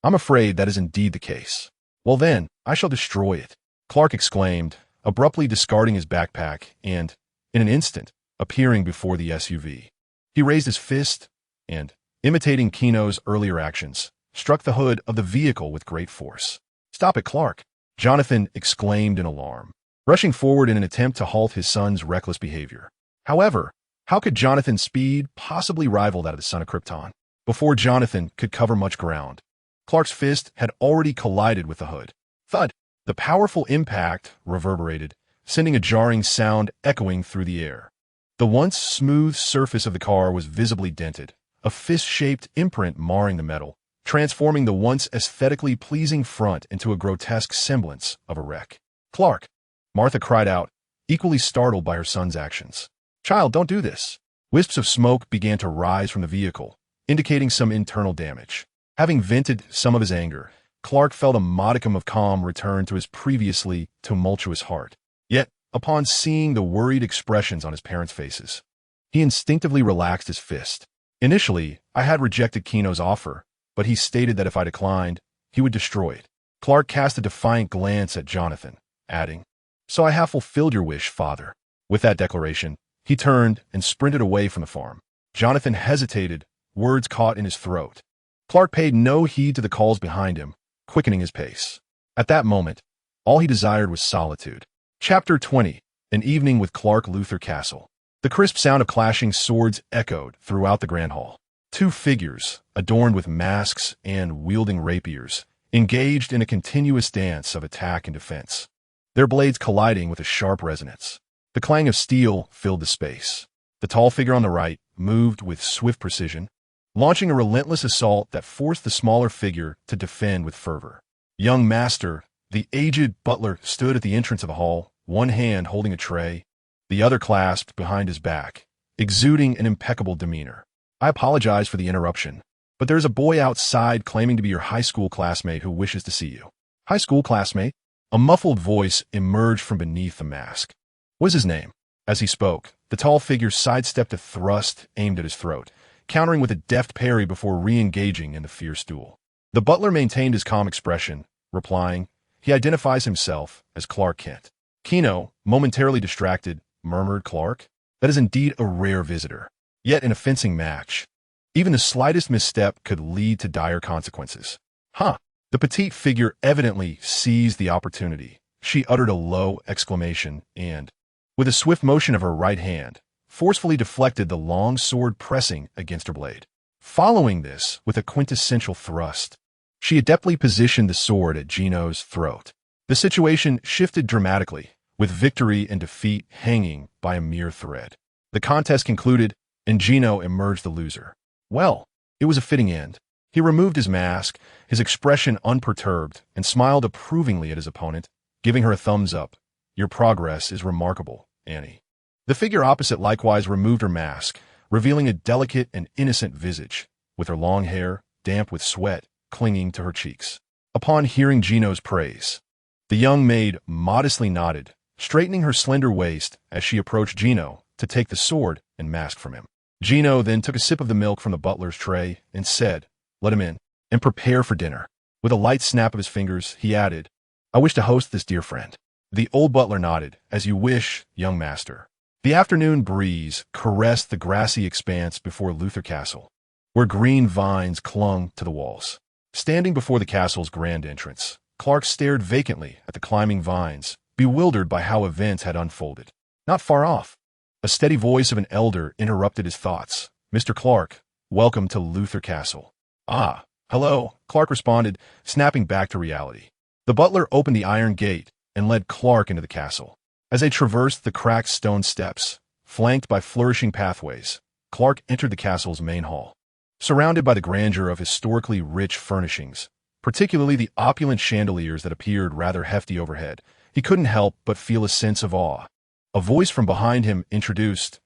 I'm afraid that is indeed the case. Well then, I shall destroy it, Clark exclaimed, abruptly discarding his backpack and, in an instant, appearing before the SUV. He raised his fist and, imitating Kino's earlier actions, struck the hood of the vehicle with great force. Stop it, Clark, Jonathan exclaimed in alarm, rushing forward in an attempt to halt his son's reckless behavior. However, how could Jonathan's speed possibly rival that of the son of Krypton? Before Jonathan could cover much ground, Clark's fist had already collided with the hood. Thud! The powerful impact reverberated, sending a jarring sound echoing through the air. The once smooth surface of the car was visibly dented, a fist-shaped imprint marring the metal, transforming the once aesthetically pleasing front into a grotesque semblance of a wreck. Clark! Martha cried out, equally startled by her son's actions. Child, don't do this. Wisps of smoke began to rise from the vehicle, indicating some internal damage. Having vented some of his anger, Clark felt a modicum of calm return to his previously tumultuous heart. Yet, upon seeing the worried expressions on his parents' faces, he instinctively relaxed his fist. Initially, I had rejected Kino's offer, but he stated that if I declined, he would destroy it. Clark cast a defiant glance at Jonathan, adding, So I have fulfilled your wish, father. With that declaration, he turned and sprinted away from the farm. Jonathan hesitated, words caught in his throat. Clark paid no heed to the calls behind him, quickening his pace. At that moment, all he desired was solitude. Chapter 20. An Evening with Clark Luthor Castle. The crisp sound of clashing swords echoed throughout the grand hall. Two figures, adorned with masks and wielding rapiers, engaged in a continuous dance of attack and defense, their blades colliding with a sharp resonance. The clang of steel filled the space. The tall figure on the right moved with swift precision, launching a relentless assault that forced the smaller figure to defend with fervor. Young Master, the aged butler, stood at the entrance of the hall, one hand holding a tray, the other clasped behind his back, exuding an impeccable demeanor. I apologize for the interruption, but there is a boy outside claiming to be your high school classmate who wishes to see you. High school classmate? A muffled voice emerged from beneath the mask. What is his name? As he spoke, the tall figure sidestepped a thrust aimed at his throat, countering with a deft parry before re-engaging in the fierce duel. The butler maintained his calm expression, replying, He identifies himself as Clark Kent. Kino, momentarily distracted, murmured, Clark? That is indeed a rare visitor. Yet in a fencing match, even the slightest misstep could lead to dire consequences. Huh! The petite figure evidently seized the opportunity. She uttered a low exclamation and, with a swift motion of her right hand, forcefully deflected the long sword pressing against her blade. Following this with a quintessential thrust, she adeptly positioned the sword at Gino's throat. The situation shifted dramatically, with victory and defeat hanging by a mere thread. The contest concluded, and Gino emerged the loser. Well, it was a fitting end. He removed his mask, his expression unperturbed, and smiled approvingly at his opponent, giving her a thumbs up. Your progress is remarkable, Annie. The figure opposite likewise removed her mask, revealing a delicate and innocent visage, with her long hair, damp with sweat, clinging to her cheeks. Upon hearing Gino's praise, the young maid modestly nodded, straightening her slender waist as she approached Gino to take the sword and mask from him. Gino then took a sip of the milk from the butler's tray and said, "Let him in, and prepare for dinner." With a light snap of his fingers, he added, "I wish to host this dear friend." The old butler nodded, "As you wish, young master." The afternoon breeze caressed the grassy expanse before Luthor Castle, where green vines clung to the walls. Standing before the castle's grand entrance, Clark stared vacantly at the climbing vines, bewildered by how events had unfolded. Not far off, a steady voice of an elder interrupted his thoughts. "Mr. Clark, welcome to Luthor Castle." "Ah, hello," Clark responded, snapping back to reality. The butler opened the iron gate and led Clark into the castle. As they traversed the cracked stone steps, flanked by flourishing pathways, Clark entered the castle's main hall. Surrounded by the grandeur of historically rich furnishings, particularly the opulent chandeliers that appeared rather hefty overhead, he couldn't help but feel a sense of awe. A voice from behind him introduced,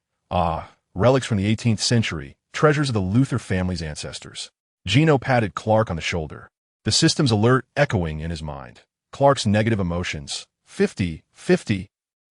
relics from the 18th century, treasures of the Luthor family's ancestors. Gino patted Clark on the shoulder, the system's alert echoing in his mind. Clark's negative emotions. 50.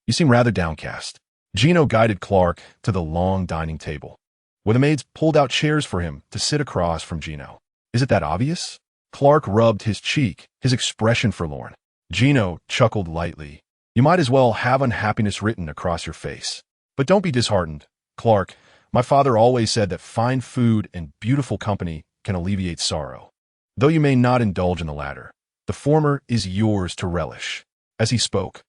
You seem rather downcast. Gino guided Clark to the long dining table, where the maids pulled out chairs for him to sit across from Gino. "Is it that obvious?" Clark rubbed his cheek, his expression forlorn. Gino chuckled lightly. "You might as well have unhappiness written across your face. But don't be disheartened, Clark. My father always said that fine food and beautiful company can alleviate sorrow. Though you may not indulge in the latter, the former is yours to relish." As he spoke,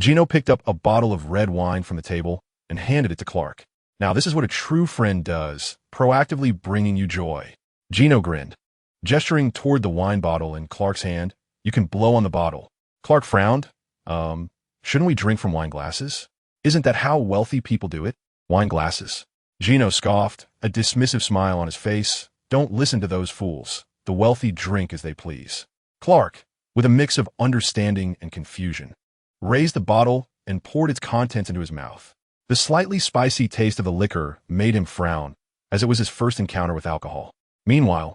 Gino picked up a bottle of red wine from the table and handed it to Clark. "Now this is what a true friend does, proactively bringing you joy." Gino grinned, gesturing toward the wine bottle in Clark's hand. "You can blow on the bottle." Clark frowned. Shouldn't we drink from wine glasses? Isn't that how wealthy people do it? Wine glasses. Gino scoffed, a dismissive smile on his face. "Don't listen to those fools. The wealthy drink as they please." Clark, with a mix of understanding and confusion, raised the bottle and poured its contents into his mouth. The slightly spicy taste of the liquor made him frown, as it was his first encounter with alcohol. Meanwhile,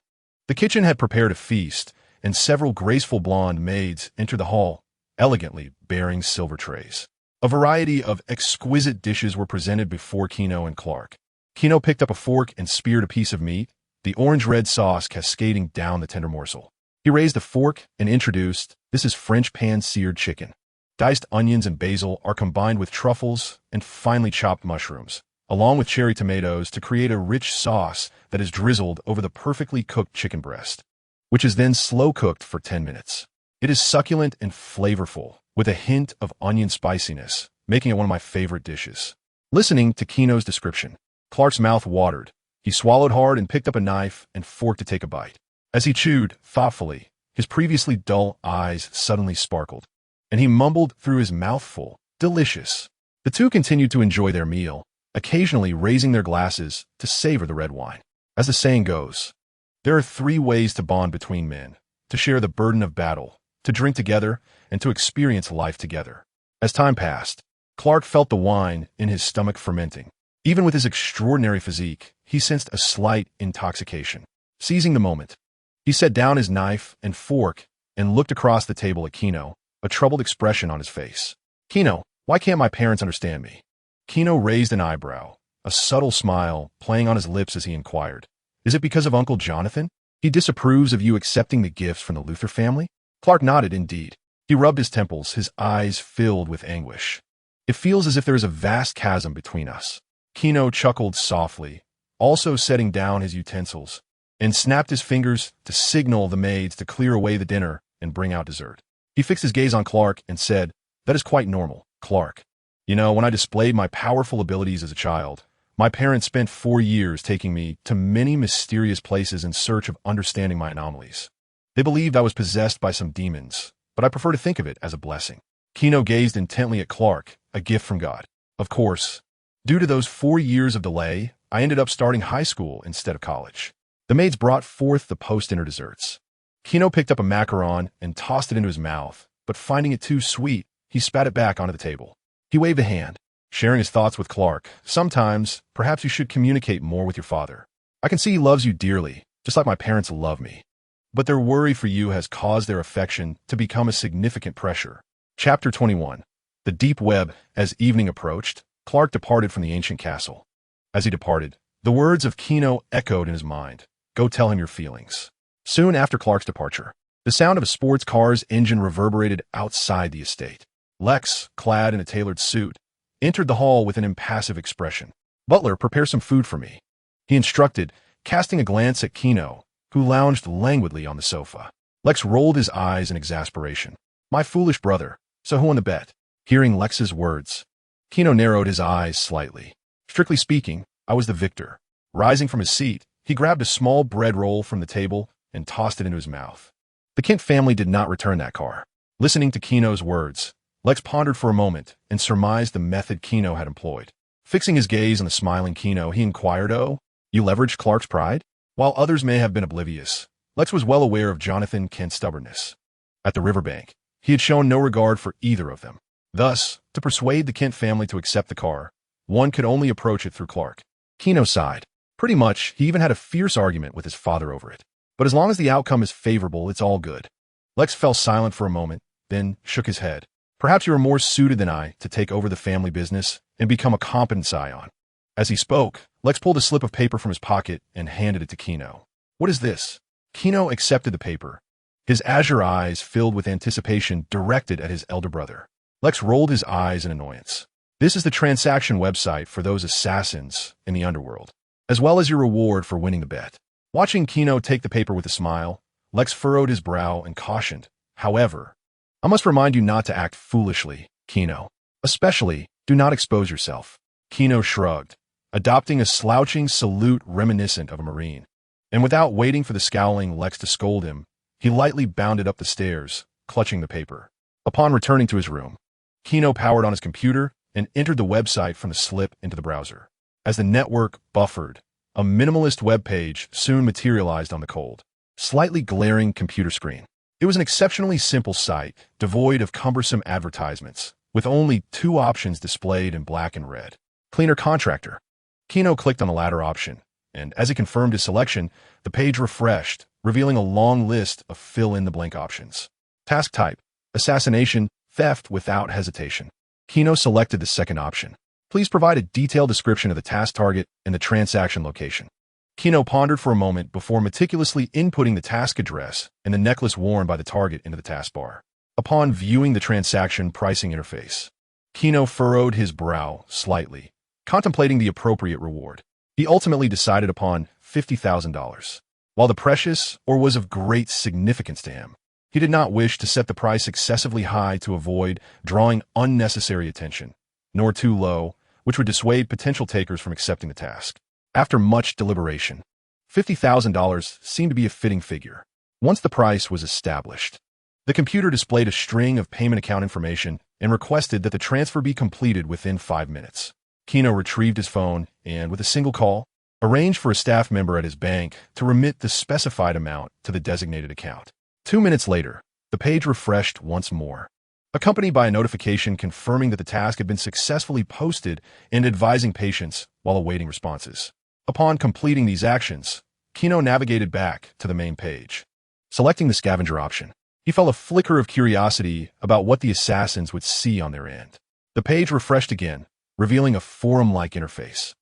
the kitchen had prepared a feast, and several graceful blonde maids entered the hall, elegantly bearing silver trays. A variety of exquisite dishes were presented before Gino and Clark. Gino picked up a fork and speared a piece of meat, the orange-red sauce cascading down the tender morsel. He raised a fork and introduced, "This is French pan-seared chicken. Diced onions and basil are combined with truffles and finely chopped mushrooms, along with cherry tomatoes to create a rich sauce that is drizzled over the perfectly cooked chicken breast, which is then slow-cooked for 10 minutes. It is succulent and flavorful, with a hint of onion spiciness, making it one of my favorite dishes." Listening to Gino's description, Clark's mouth watered. He swallowed hard and picked up a knife and fork to take a bite. As he chewed thoughtfully, his previously dull eyes suddenly sparkled, and he mumbled through his mouthful, "Delicious." The two continued to enjoy their meal, occasionally raising their glasses to savor the red wine. As the saying goes, there are 3 ways to bond between men: to share the burden of battle, to drink together, and to experience life together. As time passed, Clark felt the wine in his stomach fermenting. Even with his extraordinary physique, he sensed a slight intoxication. Seizing the moment, he set down his knife and fork and looked across the table at Gino, a troubled expression on his face. "Gino, why can't my parents understand me?" Gino raised an eyebrow, a subtle smile playing on his lips as he inquired, "Is it because of Uncle Jonathan? He disapproves of you accepting the gifts from the Luthor family?" Clark nodded indeed. He rubbed his temples, his eyes filled with anguish. "It feels as if there is a vast chasm between us." Gino chuckled softly, also setting down his utensils, and snapped his fingers to signal the maids to clear away the dinner and bring out dessert. He fixed his gaze on Clark and said, "That is quite normal, Clark. You know, when I displayed my powerful abilities as a child, my parents spent 4 years taking me to many mysterious places in search of understanding my anomalies. They believed I was possessed by some demons, but I prefer to think of it as a blessing." Gino gazed intently at Clark, a gift from God. "Of course, due to those 4 years of delay, I ended up starting high school instead of college." The maids brought forth the post-dinner desserts. Gino picked up a macaron and tossed it into his mouth, but finding it too sweet, he spat it back onto the table. He waved a hand, sharing his thoughts with Clark. Sometimes, perhaps you should communicate more with your father. I can see he loves you dearly, just like my parents love me. But their worry for you has caused their affection to become a significant pressure. Chapter 21. The Deep Web. As evening approached, Clark departed from the ancient castle. As he departed, the words of Gino echoed in his mind. Go tell him your feelings. Soon after Clark's departure, the sound of a sports car's engine reverberated outside the estate. Lex, clad in a tailored suit, entered the hall with an impassive expression. Butler, prepare some food for me, he instructed, casting a glance at Gino, who lounged languidly on the sofa. Lex rolled his eyes in exasperation. My foolish brother, so who won the bet? Hearing Lex's words, Gino narrowed his eyes slightly. Strictly speaking, I was the victor. Rising from his seat, he grabbed a small bread roll from the table and tossed it into his mouth. The Kent family did not return that car. Listening to Gino's words, Lex pondered for a moment and surmised the method Gino had employed. Fixing his gaze on the smiling Gino, he inquired, Oh, you leveraged Clark's pride? While others may have been oblivious, Lex was well aware of Jonathan Kent's stubbornness. At the riverbank, he had shown no regard for either of them. Thus, to persuade the Kent family to accept the car, one could only approach it through Clark. Gino sighed. Pretty much, he even had a fierce argument with his father over it. But as long as the outcome is favorable, it's all good. Lex fell silent for a moment, then shook his head. Perhaps you are more suited than I to take over the family business and become a competent scion. As he spoke, Lex pulled a slip of paper from his pocket and handed it to Gino. What is this? Gino accepted the paper, his azure eyes filled with anticipation directed at his elder brother. Lex rolled his eyes in annoyance. This is the transaction website for those assassins in the underworld, as well as your reward for winning the bet. Watching Gino take the paper with a smile, Lex furrowed his brow and cautioned, However, I must remind you not to act foolishly, Gino. Especially, do not expose yourself. Gino shrugged, adopting a slouching salute reminiscent of a Marine. And without waiting for the scowling Lex to scold him, he lightly bounded up the stairs, clutching the paper. Upon returning to his room, Gino powered on his computer and entered the website from the slip into the browser. As the network buffered, a minimalist web page soon materialized on the cold, slightly glaring computer screen. It was an exceptionally simple site, devoid of cumbersome advertisements, with only two options displayed in black and red. Cleaner contractor. Gino clicked on the latter option, and as he confirmed his selection, the page refreshed, revealing a long list of fill-in-the-blank options. Task type: assassination, theft without hesitation. Gino selected the second option. Please provide a detailed description of the task target and the transaction location. Gino pondered for a moment before meticulously inputting the task address and the necklace worn by the target into the taskbar. Upon viewing the transaction pricing interface, Gino furrowed his brow slightly, contemplating the appropriate reward. He ultimately decided upon $50,000. While the precious or was of great significance to him, he did not wish to set the price excessively high to avoid drawing unnecessary attention, nor too low, which would dissuade potential takers from accepting the task. After much deliberation, $50,000 seemed to be a fitting figure. Once the price was established, the computer displayed a string of payment account information and requested that the transfer be completed within 5 minutes. Gino retrieved his phone and, with a single call, arranged for a staff member at his bank to remit the specified amount to the designated account. 2 minutes later, the page refreshed once more, accompanied by a notification confirming that the task had been successfully posted and advising patients while awaiting responses. Upon completing these actions, Gino navigated back to the main page. Selecting the scavenger option, he felt a flicker of curiosity about what the assassins would see on their end. The page refreshed again, revealing a forum-like interface.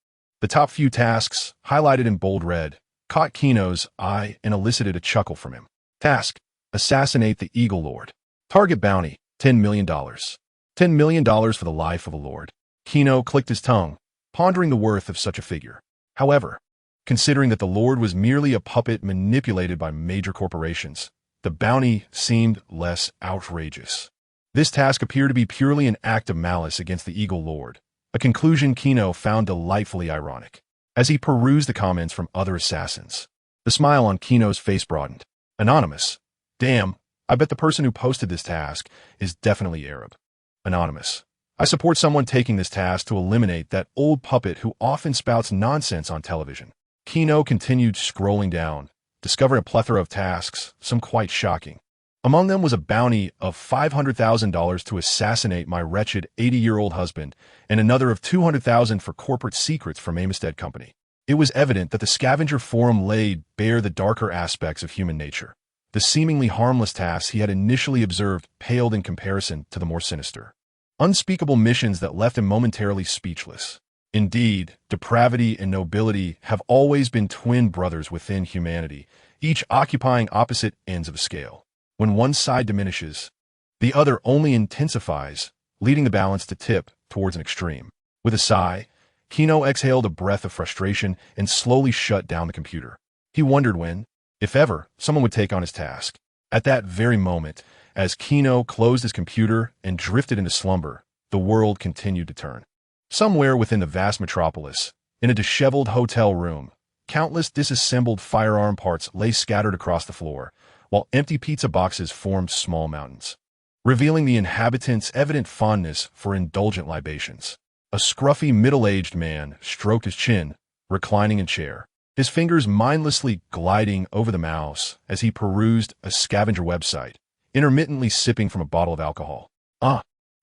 The top few tasks, highlighted in bold red, caught Gino's eye and elicited a chuckle from him. Task: assassinate the Eagle Lord. Target bounty: $10 million. $10 million for the life of a lord. Gino clicked his tongue, pondering the worth of such a figure. However, considering that the lord was merely a puppet manipulated by major corporations, the bounty seemed less outrageous. This task appeared to be purely an act of malice against the Eagle Lord, a conclusion Gino found delightfully ironic. As he perused the comments from other assassins, the smile on Gino's face broadened. Anonymous: Damn, I bet the person who posted this task is definitely Arab. Anonymous: I support someone taking this task to eliminate that old puppet who often spouts nonsense on television. Gino continued scrolling down, discovering a plethora of tasks, some quite shocking. Among them was a bounty of $500,000 to assassinate my wretched 80-year-old husband, and another of $200,000 for corporate secrets from Amistad Company. It was evident that the scavenger forum laid bare the darker aspects of human nature. The seemingly harmless tasks he had initially observed paled in comparison to the more sinister, unspeakable missions that left him momentarily speechless. Indeed, depravity and nobility have always been twin brothers within humanity, each occupying opposite ends of a scale. When one side diminishes, the other only intensifies, leading the balance to tip towards an extreme. With a sigh, Gino exhaled a breath of frustration and slowly shut down the computer. He wondered when, if ever, someone would take on his task. At that very moment, as Gino closed his computer and drifted into slumber, the world continued to turn. Somewhere within the vast metropolis, in a disheveled hotel room, countless disassembled firearm parts lay scattered across the floor, while empty pizza boxes formed small mountains, revealing the inhabitants' evident fondness for indulgent libations. A scruffy middle-aged man stroked his chin, reclining in chair, his fingers mindlessly gliding over the mouse as he perused a scavenger website, intermittently sipping from a bottle of alcohol.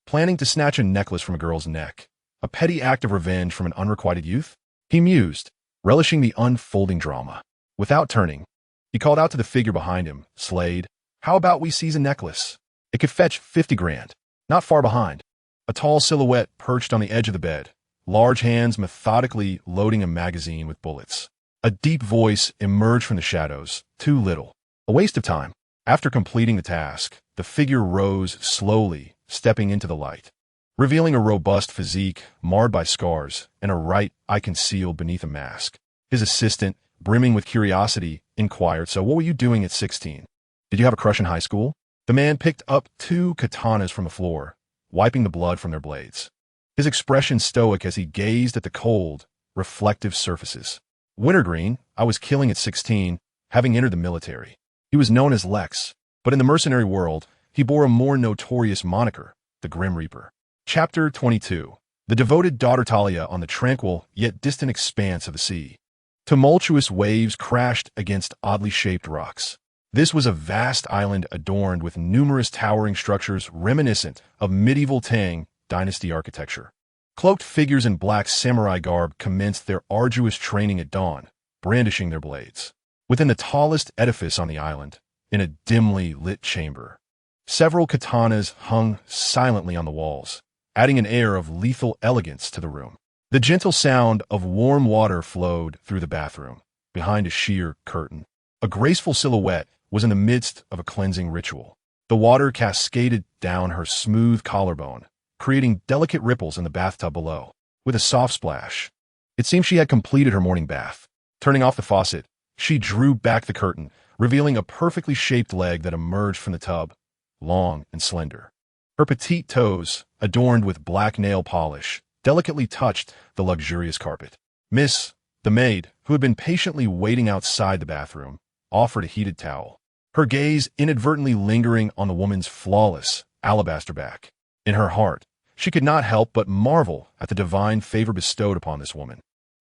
Planning to snatch a necklace from a girl's neck, a petty act of revenge from an unrequited youth? He mused, relishing the unfolding drama. Without turning, he called out to the figure behind him, Slade, "How about we seize a necklace? It could fetch 50 grand. Not far behind." A tall silhouette perched on the edge of the bed, large hands methodically loading a magazine with bullets. A deep voice emerged from the shadows, "Too little. A waste of time." After completing the task, the figure rose slowly, stepping into the light, revealing a robust physique marred by scars and a right eye concealed beneath a mask. His assistant, brimming with curiosity, inquired, "So what were you doing at 16? Did you have a crush in high school?" The man picked up 2 katanas from the floor, wiping the blood from their blades, his expression stoic as he gazed at the cold, reflective surfaces. "Wintergreen, I was killing at 16, having entered the military." He was known as Lex, but in the mercenary world, he bore a more notorious moniker, the Grim Reaper. Chapter 22. The devoted daughter Talia on the tranquil yet distant expanse of the sea. Tumultuous waves crashed against oddly shaped rocks. This was a vast island adorned with numerous towering structures reminiscent of medieval Tang dynasty architecture. Cloaked figures in black samurai garb commenced their arduous training at dawn, brandishing their blades. Within the tallest edifice on the island, in a dimly lit chamber, several katanas hung silently on the walls, adding an air of lethal elegance to the room. The gentle sound of warm water flowed through the bathroom, behind a sheer curtain. A graceful silhouette was in the midst of a cleansing ritual. The water cascaded down her smooth collarbone, creating delicate ripples in the bathtub below. With a soft splash, it seemed she had completed her morning bath. Turning off the faucet, she drew back the curtain, revealing a perfectly shaped leg that emerged from the tub, long and slender. Her petite toes, adorned with black nail polish, delicately touched the luxurious carpet. Miss, the maid, who had been patiently waiting outside the bathroom, offered a heated towel, her gaze inadvertently lingering on the woman's flawless alabaster back. In her heart, she could not help but marvel at the divine favor bestowed upon this woman,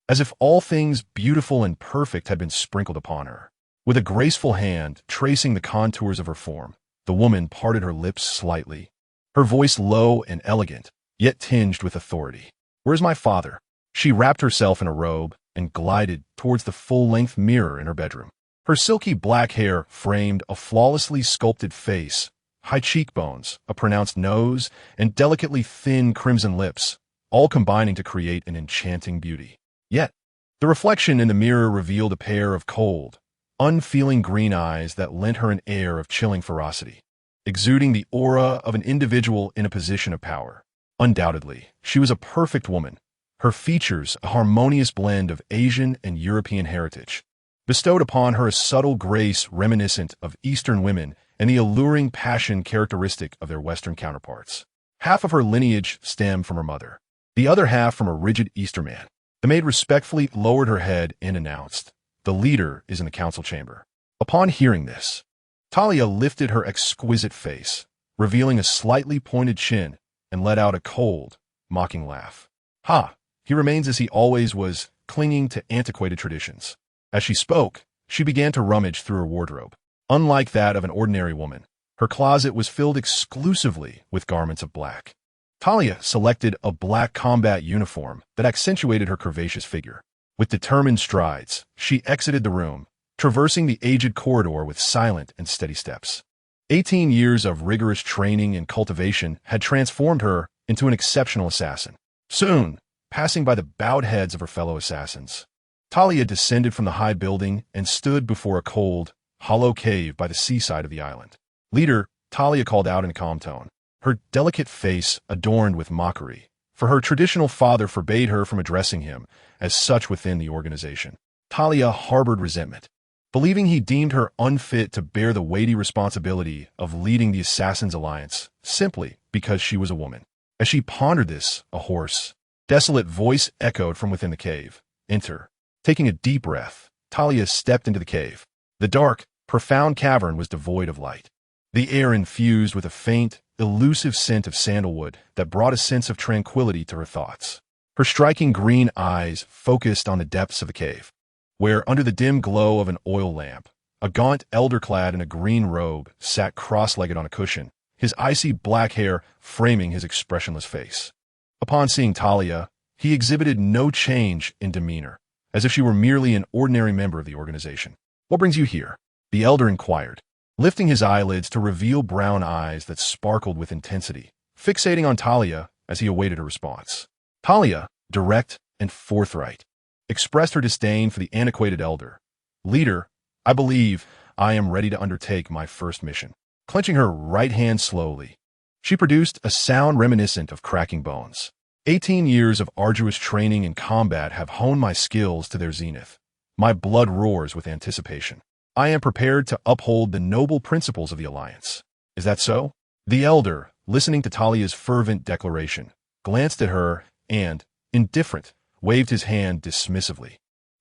as if all things beautiful and perfect had been sprinkled upon her. With a graceful hand tracing the contours of her form, the woman parted her lips slightly, her voice low and elegant, yet tinged with authority. "Where's my father?" She wrapped herself in a robe and glided towards the full-length mirror in her bedroom. Her silky black hair framed a flawlessly sculpted face, high cheekbones, a pronounced nose, and delicately thin crimson lips, all combining to create an enchanting beauty. Yet, the reflection in the mirror revealed a pair of cold, unfeeling green eyes that lent her an air of chilling ferocity, exuding the aura of an individual in a position of power. Undoubtedly, she was a perfect woman, her features a harmonious blend of Asian and European heritage, bestowed upon her a subtle grace reminiscent of Eastern women and the alluring passion characteristic of their Western counterparts. Half of her lineage stemmed from her mother, the other half from a rigid Easterman. The maid respectfully lowered her head and announced, "The leader is in the council chamber." Upon hearing this, Talia lifted her exquisite face, revealing a slightly pointed chin, and let out a cold, mocking laugh. "Ha! He remains as he always was, clinging to antiquated traditions." As she spoke, she began to rummage through her wardrobe. Unlike that of an ordinary woman, Her closet was filled exclusively with garments of black. Talia selected a black combat uniform that accentuated her curvaceous figure. With determined strides, she exited the room, traversing the aged corridor with silent and steady steps. 18 years of rigorous training and cultivation had transformed her into an exceptional assassin. Soon, passing by the bowed heads of her fellow assassins, Talia descended from the high building and stood before a cold, hollow cave by the seaside of the island. "Leader," Talia called out in a calm tone, her delicate face adorned with mockery, for her traditional father forbade her from addressing him as such within the organization. Talia harbored resentment, believing he deemed her unfit to bear the weighty responsibility of leading the Assassin's Alliance simply because she was a woman. As she pondered this, a hoarse, desolate voice echoed from within the cave. "Enter." Taking a deep breath, Talia stepped into the cave. The dark, profound cavern was devoid of light. The air infused with a faint, elusive scent of sandalwood that brought a sense of tranquility to her thoughts. Her striking green eyes focused on the depths of the cave, where, under the dim glow of an oil lamp, a gaunt elder clad in a green robe sat cross-legged on a cushion, his icy black hair framing his expressionless face. Upon seeing Talia, he exhibited no change in demeanor, as if she were merely an ordinary member of the organization. "What brings you here?" the elder inquired, lifting his eyelids to reveal brown eyes that sparkled with intensity, fixating on Talia as he awaited a response. Talia, direct and forthright, expressed her disdain for the antiquated elder. "Leader, I believe I am ready to undertake my first mission." Clenching her right hand slowly, she produced a sound reminiscent of cracking bones. 18 years of arduous training in combat have honed my skills to their zenith. My blood roars with anticipation. I am prepared to uphold the noble principles of the Alliance. Is that so? The elder, listening to Talia's fervent declaration, glanced at her and, indifferent, waved his hand dismissively.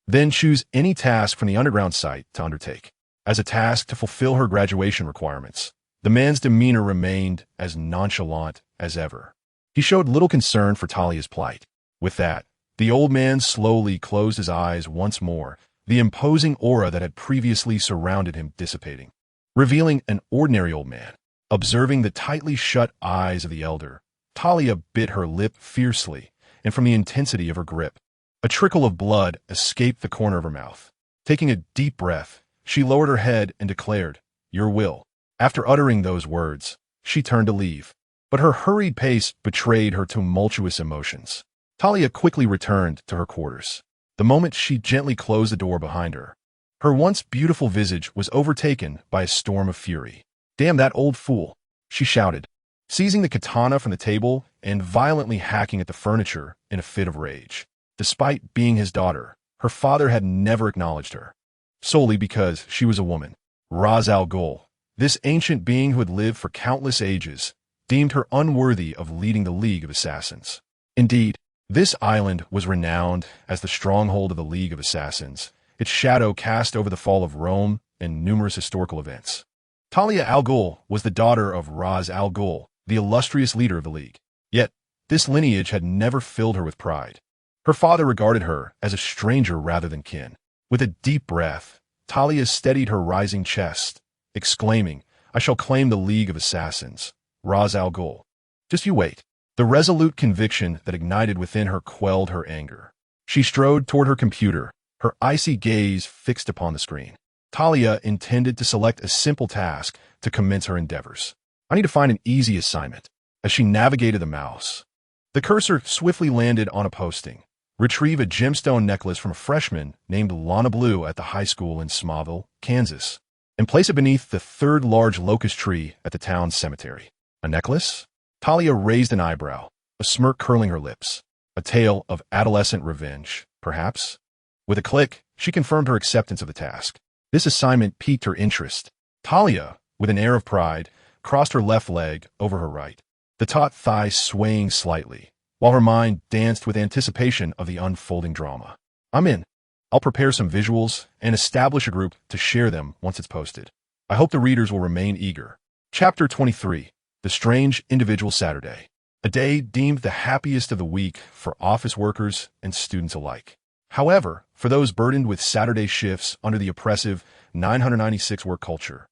"Then choose any task from the underground site to undertake." As a task to fulfill her graduation requirements, the man's demeanor remained as nonchalant as ever. He showed little concern for Talia's plight. With that, the old man slowly closed his eyes once more, the imposing aura that had previously surrounded him dissipating, revealing an ordinary old man. Observing the tightly shut eyes of the elder, Talia bit her lip fiercely, and from the intensity of her grip, a trickle of blood escaped the corner of her mouth. Taking a deep breath, she lowered her head and declared, "Your will." After uttering those words, she turned to leave, but her hurried pace betrayed her tumultuous emotions. Talia quickly returned to her quarters. The moment she gently closed the door behind her, her once beautiful visage was overtaken by a storm of fury. "Damn that old fool," she shouted, seizing the katana from the table and violently hacking at the furniture in a fit of rage. Despite being his daughter, her father had never acknowledged her, solely because she was a woman. Ra's al Ghul, this ancient being who had lived for countless ages, deemed her unworthy of leading the League of Assassins. Indeed, this island was renowned as the stronghold of the League of Assassins, its shadow cast over the fall of Rome and numerous historical events. Talia al Ghul was the daughter of Ra's al Ghul, the illustrious leader of the League. Yet, this lineage had never filled her with pride. Her father regarded her as a stranger rather than kin. With a deep breath, Talia steadied her rising chest, exclaiming, "I shall claim the League of Assassins, Ra's al Ghul. Just you wait." The resolute conviction that ignited within her quelled her anger. She strode toward her computer, her icy gaze fixed upon the screen. Talia intended to select a simple task to commence her endeavors. "I need to find an easy assignment." As she navigated the mouse, the cursor swiftly landed on a posting. "Retrieve a gemstone necklace from a freshman named Lana Blue at the high school in Smallville, Kansas, and place it beneath the third large locust tree at the town's cemetery." A necklace? Talia raised an eyebrow, a smirk curling her lips. A tale of adolescent revenge, perhaps? With a click, she confirmed her acceptance of the task. This assignment piqued her interest. Talia, with an air of pride, crossed her left leg over her right, the taut thigh swaying slightly, while her mind danced with anticipation of the unfolding drama. "I'm in. I'll prepare some visuals and establish a group to share them once it's posted. I hope the readers will remain eager." Chapter 23. The Strange Individual Saturday. A day deemed the happiest of the week for office workers and students alike. However, for those burdened with Saturday shifts under the oppressive 996 work culture,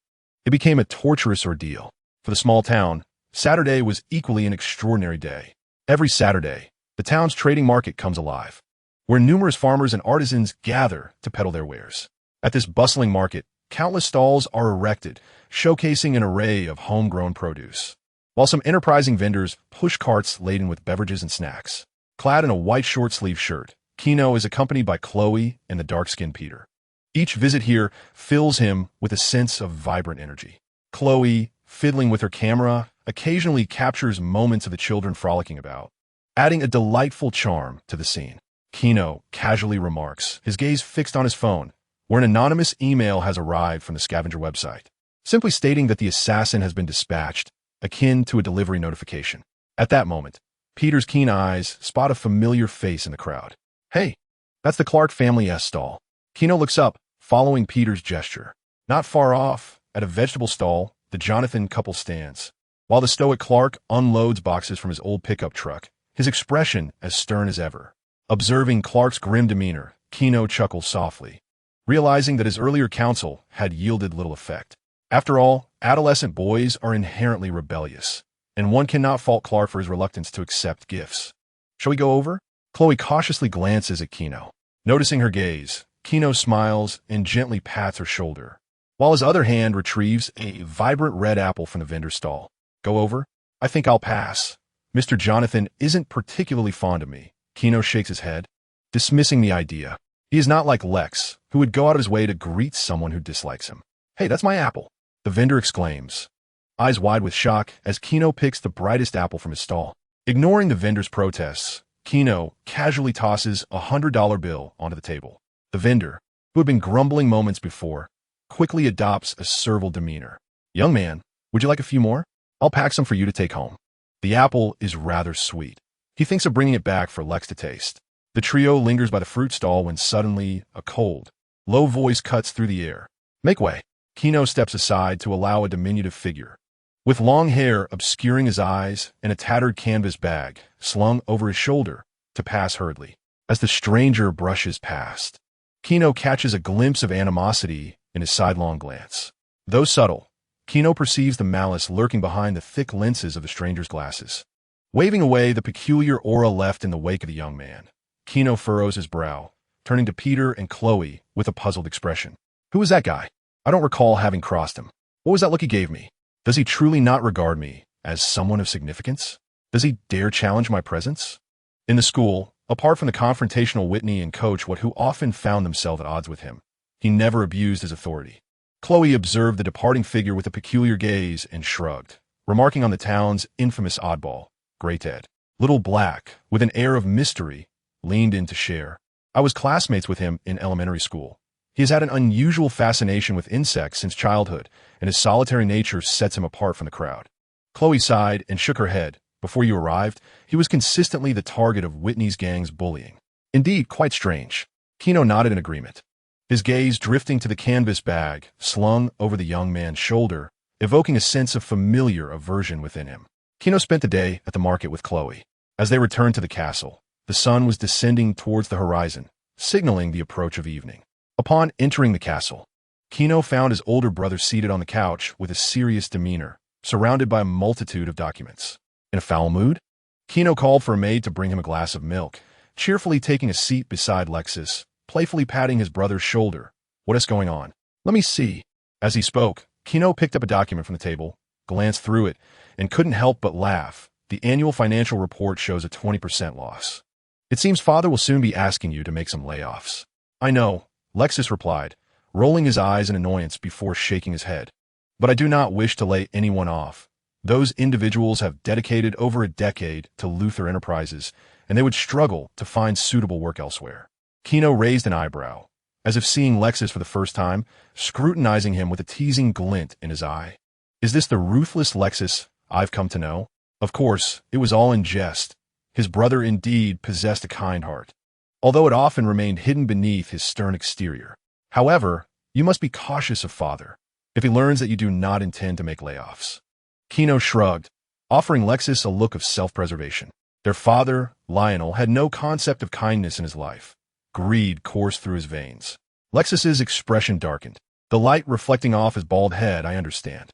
it became a torturous ordeal. For the small town, Saturday was equally an extraordinary day. Every Saturday, the town's trading market comes alive, where numerous farmers and artisans gather to peddle their wares. At this bustling market, countless stalls are erected, showcasing an array of homegrown produce, while some enterprising vendors push carts laden with beverages and snacks. Clad in a white short-sleeved shirt, Gino is accompanied by Chloe and the dark-skinned Peter. Each visit here fills him with a sense of vibrant energy. Chloe, fiddling with her camera, occasionally captures moments of the children frolicking about, adding a delightful charm to the scene. Gino casually remarks, his gaze fixed on his phone, where an anonymous email has arrived from the scavenger website, simply stating that the assassin has been dispatched, akin to a delivery notification. At that moment, Peter's keen eyes spot a familiar face in the crowd. Hey, that's the Clark family's stall. Gino looks up, following Peter's gesture. Not far off, at a vegetable stall, the Jonathan couple stands, while the stoic Clark unloads boxes from his old pickup truck, his expression as stern as ever. Observing Clark's grim demeanor, Gino chuckles softly, realizing that his earlier counsel had yielded little effect. After all, adolescent boys are inherently rebellious, and one cannot fault Clark for his reluctance to accept gifts. Shall we go over? Chloe cautiously glances at Gino. Noticing her gaze, Gino smiles and gently pats her shoulder, while his other hand retrieves a vibrant red apple from the vendor's stall. Go over? I think I'll pass. Mr. Jonathan isn't particularly fond of me. Gino shakes his head, dismissing the idea. He is not like Lex, who would go out of his way to greet someone who dislikes him. Hey, that's my apple, the vendor exclaims, eyes wide with shock as Gino picks the brightest apple from his stall. Ignoring the vendor's protests, Gino casually tosses a $100 bill onto the table. The vendor, who had been grumbling moments before, quickly adopts a servile demeanor. Young man, would you like a few more? I'll pack some for you to take home. The apple is rather sweet. He thinks of bringing it back for Lex to taste. The trio lingers by the fruit stall when suddenly a cold, low voice cuts through the air. Make way. Gino steps aside to allow a diminutive figure, with long hair obscuring his eyes and a tattered canvas bag slung over his shoulder, to pass hurriedly. As the stranger brushes past, Gino catches a glimpse of animosity in his sidelong glance. Though subtle, Gino perceives the malice lurking behind the thick lenses of the stranger's glasses. Waving away the peculiar aura left in the wake of the young man, Gino furrows his brow, turning to Peter and Chloe with a puzzled expression. Who is that guy? I don't recall having crossed him. What was that look he gave me? Does he truly not regard me as someone of significance? Does he dare challenge my presence? In the school, apart from the confrontational Whitney and Coach who often found themselves at odds with him, he never abused his authority. Chloe observed the departing figure with a peculiar gaze and shrugged, remarking on the town's infamous oddball, Gray Ted. Little Black, with an air of mystery, leaned in to share. I was classmates with him in elementary school. He has had an unusual fascination with insects since childhood, and his solitary nature sets him apart from the crowd. Chloe sighed and shook her head. Before you arrived, he was consistently the target of Whitney's gang's bullying. Indeed, quite strange. Gino nodded in agreement, his gaze drifting to the canvas bag slung over the young man's shoulder, evoking a sense of familiar aversion within him. Gino spent the day at the market with Chloe. As they returned to the castle, the sun was descending towards the horizon, signaling the approach of evening. Upon entering the castle, Gino found his older brother seated on the couch with a serious demeanor, surrounded by a multitude of documents. In a foul mood, Gino called for a maid to bring him a glass of milk, cheerfully taking a seat beside Lexus, playfully patting his brother's shoulder. What is going on? Let me see. As he spoke, Gino picked up a document from the table, glanced through it, and couldn't help but laugh. The annual financial report shows a 20% loss. It seems Father will soon be asking you to make some layoffs. I know, Lexus replied, rolling his eyes in annoyance before shaking his head. But I do not wish to lay anyone off. Those individuals have dedicated over a decade to Luthor Enterprises, and they would struggle to find suitable work elsewhere. Gino raised an eyebrow, as if seeing Lexus for the first time, scrutinizing him with a teasing glint in his eye. Is this the ruthless Lexus I've come to know? Of course, it was all in jest. His brother indeed possessed a kind heart, although it often remained hidden beneath his stern exterior. However, you must be cautious of Father, if he learns that you do not intend to make layoffs. Gino shrugged, offering Lexus a look of self-preservation. Their father, Lionel, had no concept of kindness in his life. Greed coursed through his veins. Lexus's expression darkened, the light reflecting off his bald head. I understand.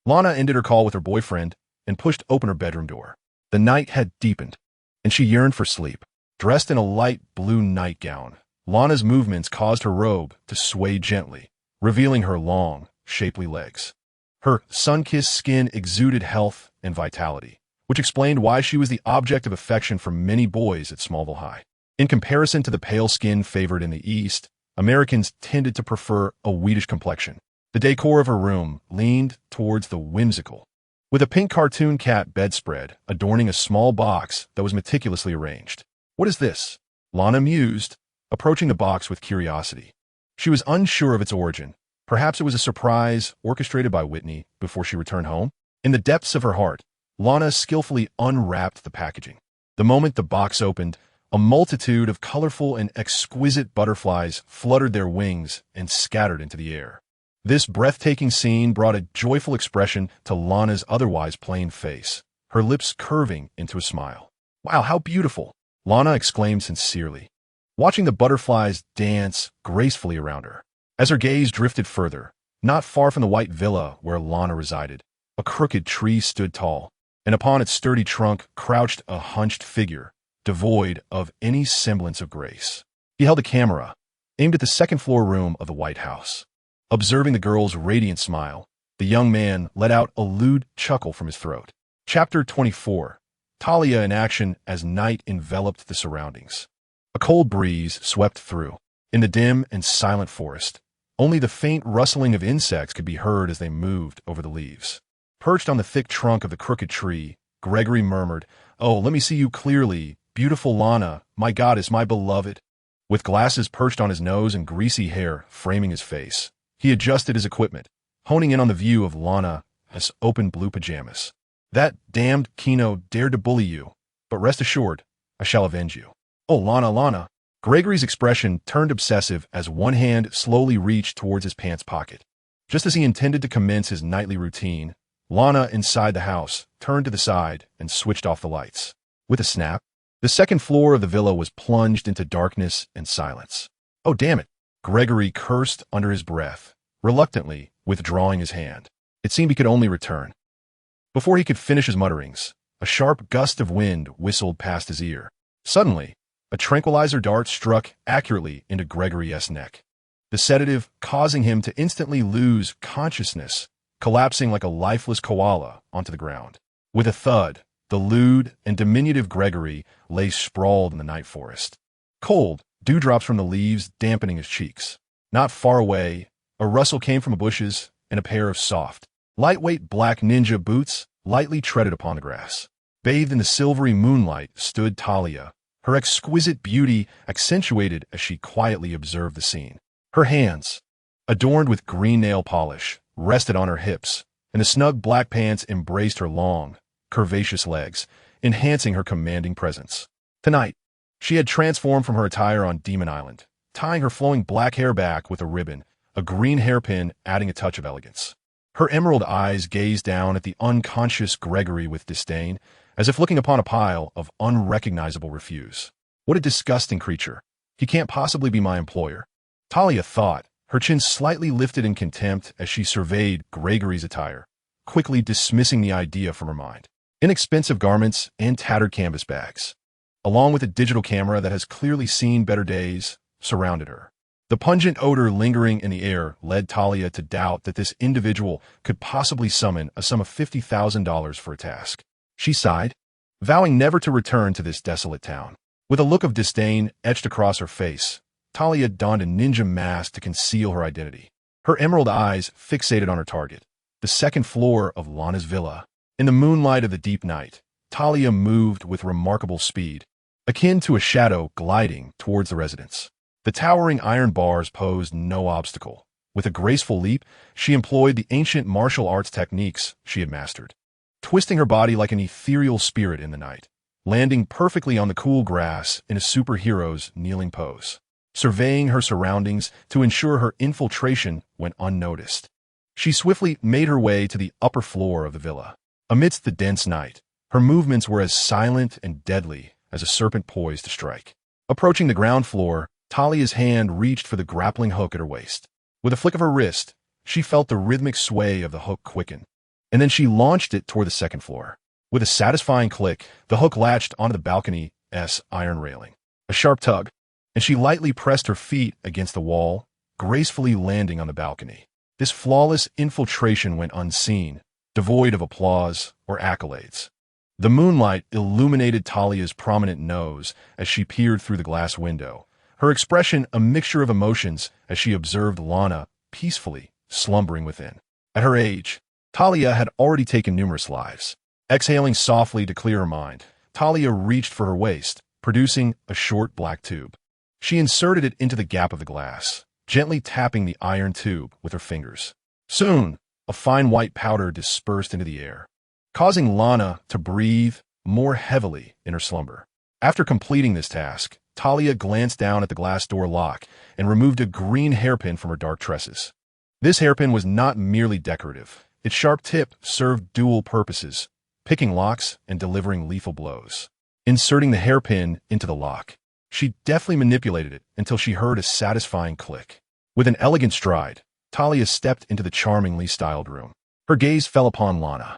Lana ended her call with her boyfriend and pushed open her bedroom door. The night had deepened, and she yearned for sleep. Dressed in a light blue nightgown, Lana's movements caused her robe to sway gently, revealing her long, shapely legs. Her sun-kissed skin exuded health and vitality, which explained why she was the object of affection for many boys at Smallville High. In comparison to the pale skin favored in the East, Americans tended to prefer a wheatish complexion. The decor of her room leaned towards the whimsical, with a pink cartoon cat bedspread adorning a small box that was meticulously arranged. "What is this?" Lana mused, approaching the box with curiosity. She was unsure of its origin. Perhaps it was a surprise orchestrated by Whitney before she returned home. In the depths of her heart, Lana skillfully unwrapped the packaging. The moment the box opened, a multitude of colorful and exquisite butterflies fluttered their wings and scattered into the air. This breathtaking scene brought a joyful expression to Lana's otherwise plain face, her lips curving into a smile. "Wow, how beautiful!" Lana exclaimed sincerely, watching the butterflies dance gracefully around her. As her gaze drifted further, not far from the white villa where Lana resided, a crooked tree stood tall, and upon its sturdy trunk crouched a hunched figure, devoid of any semblance of grace. He held a camera, aimed at the second-floor room of the White House. Observing the girl's radiant smile, the young man let out a lewd chuckle from his throat. Chapter 24. Talia in action as night enveloped the surroundings. A cold breeze swept through. In the dim and silent forest, only the faint rustling of insects could be heard as they moved over the leaves. Perched on the thick trunk of the crooked tree, Gregory murmured, "Oh, let me see you clearly, beautiful Lana, my goddess, my beloved." With glasses perched on his nose and greasy hair framing his face, he adjusted his equipment, honing in on the view of Lana's open blue pajamas. "That damned Gino dared to bully you, but rest assured, I shall avenge you." "Oh, Lana, Lana." Gregory's expression turned obsessive as one hand slowly reached towards his pants pocket. Just as he intended to commence his nightly routine, Lana inside the house turned to the side and switched off the lights. With a snap, the second floor of the villa was plunged into darkness and silence. "Oh, damn it." Gregory cursed under his breath, reluctantly withdrawing his hand. It seemed he could only return. Before he could finish his mutterings, a sharp gust of wind whistled past his ear. Suddenly, a tranquilizer dart struck accurately into Gregory's neck, the sedative causing him to instantly lose consciousness, collapsing like a lifeless koala onto the ground. With a thud, the lewd and diminutive Gregory lay sprawled in the night forest. Cold, dewdrops from the leaves dampening his cheeks. Not far away, a rustle came from the bushes, and a pair of soft, lightweight black ninja boots lightly treaded upon the grass. Bathed in the silvery moonlight stood Talia, her exquisite beauty accentuated as she quietly observed the scene. Her hands, adorned with green nail polish, rested on her hips, and the snug black pants embraced her long, curvaceous legs, enhancing her commanding presence. Tonight, she had transformed from her attire on Demon Island, tying her flowing black hair back with a ribbon, a green hairpin adding a touch of elegance. Her emerald eyes gazed down at the unconscious Gregory with disdain, as if looking upon a pile of unrecognizable refuse. "What a disgusting creature. He can't possibly be my employer," Talia thought, her chin slightly lifted in contempt as she surveyed Gregory's attire, quickly dismissing the idea from her mind. Inexpensive garments and tattered canvas bags, along with a digital camera that has clearly seen better days, surrounded her. The pungent odor lingering in the air led Talia to doubt that this individual could possibly summon a sum of $50,000 for a task. She sighed, vowing never to return to this desolate town. With a look of disdain etched across her face, Talia donned a ninja mask to conceal her identity. Her emerald eyes fixated on her target, the second floor of Lana's villa. In the moonlight of the deep night, Talia moved with remarkable speed, akin to a shadow gliding towards the residence. The towering iron bars posed no obstacle. With a graceful leap, she employed the ancient martial arts techniques she had mastered, twisting her body like an ethereal spirit in the night, landing perfectly on the cool grass in a superhero's kneeling pose, surveying her surroundings to ensure her infiltration went unnoticed. She swiftly made her way to the upper floor of the villa. Amidst the dense night, her movements were as silent and deadly as a serpent poised to strike. Approaching the ground floor, Talia's hand reached for the grappling hook at her waist. With a flick of her wrist, she felt the rhythmic sway of the hook quicken, and then she launched it toward the second floor. With a satisfying click, the hook latched onto the balcony's iron railing. A sharp tug, and she lightly pressed her feet against the wall, gracefully landing on the balcony. This flawless infiltration went unseen, devoid of applause or accolades. The moonlight illuminated Talia's prominent nose as she peered through the glass window, her expression a mixture of emotions as she observed Lana peacefully slumbering within. At her age, Talia had already taken numerous lives. Exhaling softly to clear her mind, Talia reached for her waist, producing a short black tube. She inserted it into the gap of the glass, gently tapping the iron tube with her fingers. Soon, a fine white powder dispersed into the air, causing Lana to breathe more heavily in her slumber. After completing this task, Talia glanced down at the glass door lock and removed a green hairpin from her dark tresses. This hairpin was not merely decorative. Its sharp tip served dual purposes, picking locks and delivering lethal blows. Inserting the hairpin into the lock, she deftly manipulated it until she heard a satisfying click. With an elegant stride, Talia stepped into the charmingly styled room. Her gaze fell upon Lana,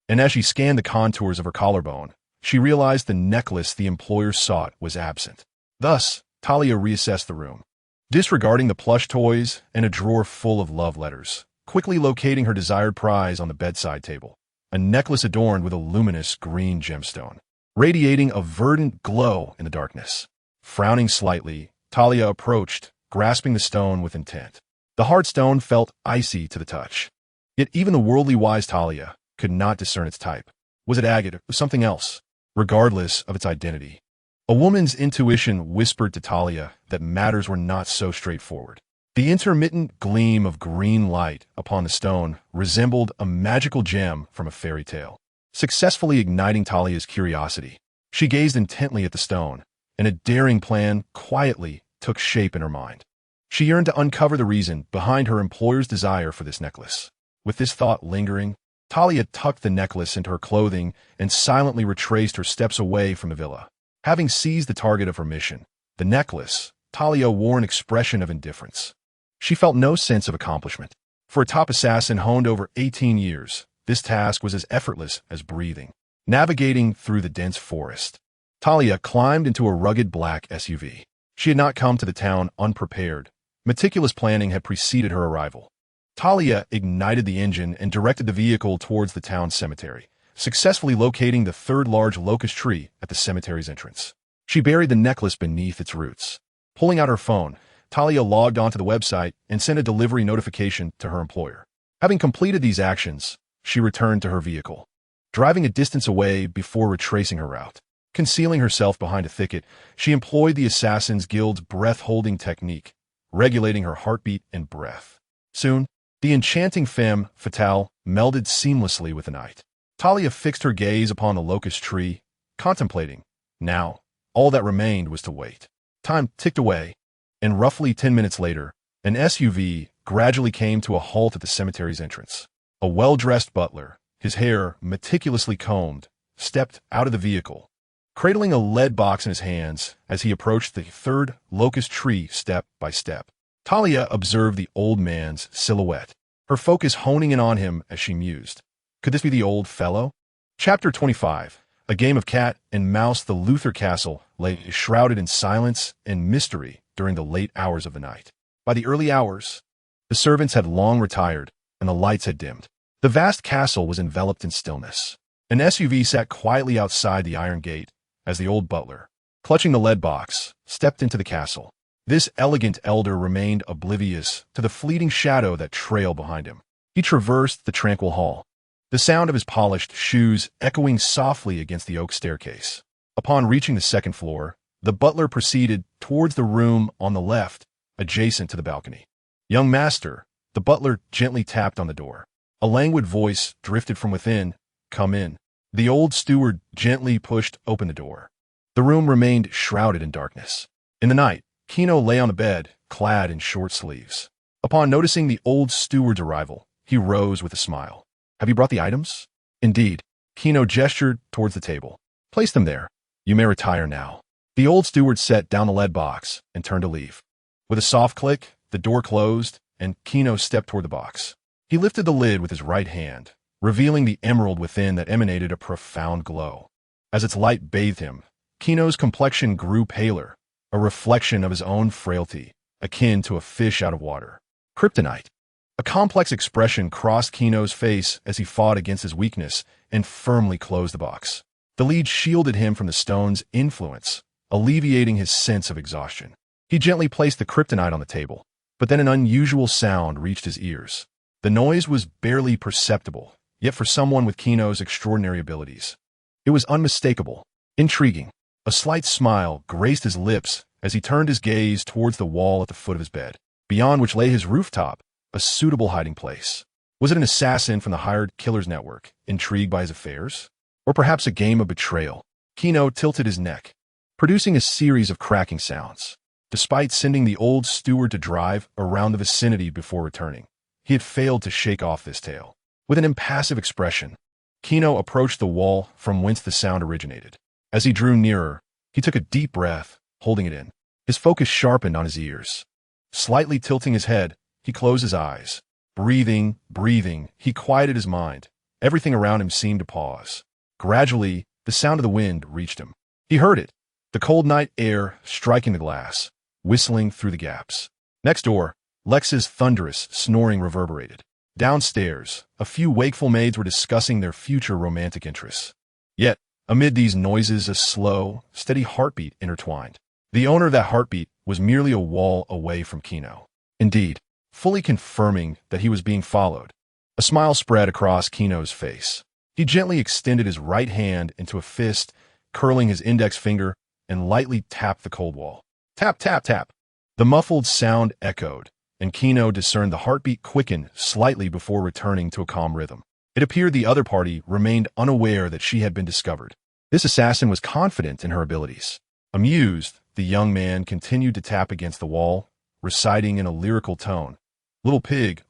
and as she scanned the contours of her collarbone, she realized the necklace the employer sought was absent. Thus, Talia reassessed the room, disregarding the plush toys and a drawer full of love letters, quickly locating her desired prize on the bedside table, a necklace adorned with a luminous green gemstone, radiating a verdant glow in the darkness. Frowning slightly, Talia approached, grasping the stone with intent. The hard stone felt icy to the touch. Yet even the worldly wise Talia could not discern its type. Was it agate or something else? Regardless of its identity, a woman's intuition whispered to Talia that matters were not so straightforward. The intermittent gleam of green light upon the stone resembled a magical gem from a fairy tale, successfully igniting Talia's curiosity. She gazed intently at the stone, and a daring plan quietly took shape in her mind. She yearned to uncover the reason behind her employer's desire for this necklace. With this thought lingering, Talia tucked the necklace into her clothing and silently retraced her steps away from the villa. Having seized the target of her mission, the necklace, Talia wore an expression of indifference. She felt no sense of accomplishment. For a top assassin honed over 18 years, this task was as effortless as breathing. Navigating through the dense forest, Talia climbed into a rugged black SUV. She had not come to the town unprepared. Meticulous planning had preceded her arrival. Talia ignited the engine and directed the vehicle towards the town cemetery, successfully locating the third large locust tree at the cemetery's entrance. She buried the necklace beneath its roots. Pulling out her phone, Talia logged onto the website and sent a delivery notification to her employer. Having completed these actions, she returned to her vehicle, driving a distance away before retracing her route. Concealing herself behind a thicket, she employed the Assassin's Guild's breath-holding technique, regulating her heartbeat and breath. Soon, the enchanting femme fatale melded seamlessly with the night. Talia fixed her gaze upon the locust tree, contemplating. Now, all that remained was to wait. Time ticked away, and roughly 10 minutes later, an SUV gradually came to a halt at the cemetery's entrance. A well-dressed butler, his hair meticulously combed, stepped out of the vehicle, cradling a lead box in his hands as he approached the third locust tree step by step. Talia observed the old man's silhouette, her focus honing in on him as she mused. Could this be the old fellow? Chapter 25. A game of cat and mouse. The Luthor castle lay shrouded in silence and mystery during the late hours of the night. By the early hours, the servants had long retired and the lights had dimmed. The vast castle was enveloped in stillness. An SUV sat quietly outside the iron gate as the old butler, clutching the lead box, stepped into the castle. This elegant elder remained oblivious to the fleeting shadow that trailed behind him. He traversed the tranquil hall, the sound of his polished shoes echoing softly against the oak staircase. Upon reaching the second floor, the butler proceeded towards the room on the left, adjacent to the balcony. "Young master," the butler gently tapped on the door. A languid voice drifted from within. "Come in." The old steward gently pushed open the door. The room remained shrouded in darkness. In the night, Gino lay on the bed, clad in short sleeves. Upon noticing the old steward's arrival, he rose with a smile. "Have you brought the items?" "Indeed." Gino gestured towards the table. "Place them there. You may retire now." The old steward set down the lead box and turned to leave. With a soft click, the door closed, and Gino stepped toward the box. He lifted the lid with his right hand, revealing the emerald within that emanated a profound glow. As its light bathed him, Kino's complexion grew paler, a reflection of his own frailty, akin to a fish out of water. Kryptonite. A complex expression crossed Kino's face as he fought against his weakness and firmly closed the box. The lead shielded him from the stone's influence, alleviating his sense of exhaustion. He gently placed the kryptonite on the table, but then an unusual sound reached his ears. The noise was barely perceptible, yet for someone with Kino's extraordinary abilities, it was unmistakable, intriguing. A slight smile graced his lips as he turned his gaze towards the wall at the foot of his bed, beyond which lay his rooftop, a suitable hiding place. Was it an assassin from the hired killer's network, intrigued by his affairs? Or perhaps a game of betrayal? Kino tilted his neck, producing a series of cracking sounds. Despite sending the old steward to drive around the vicinity before returning, he had failed to shake off this tale. With an impassive expression, Kino approached the wall from whence the sound originated. As he drew nearer, he took a deep breath, holding it in. His focus sharpened on his ears. Slightly tilting his head, he closed his eyes. Breathing, he quieted his mind. Everything around him seemed to pause. Gradually, the sound of the wind reached him. He heard it, the cold night air striking the glass, whistling through the gaps. Next door, Lex's thunderous snoring reverberated. Downstairs, a few wakeful maids were discussing their future romantic interests. Yet, amid these noises, a slow, steady heartbeat intertwined. The owner of that heartbeat was merely a wall away from Kino. Indeed, fully confirming that he was being followed. A smile spread across Kino's face. He gently extended his right hand into a fist, curling his index finger, and lightly tapped the cold wall. Tap, tap, tap. The muffled sound echoed, and Kino discerned the heartbeat quicken slightly before returning to a calm rhythm. It appeared the other party remained unaware that she had been discovered. This assassin was confident in her abilities. Amused, the young man continued to tap against the wall, reciting in a lyrical tone, little pig,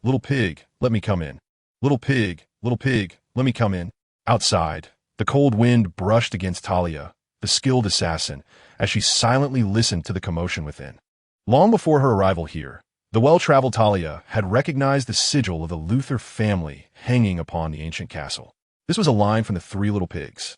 let me come in. Little pig, let me come in." Outside, the cold wind brushed against Talia, the skilled assassin, as she silently listened to the commotion within. Long before her arrival here, the well-traveled Talia had recognized the sigil of the Luthor family hanging upon the ancient castle. This was a line from the Three Little Pigs.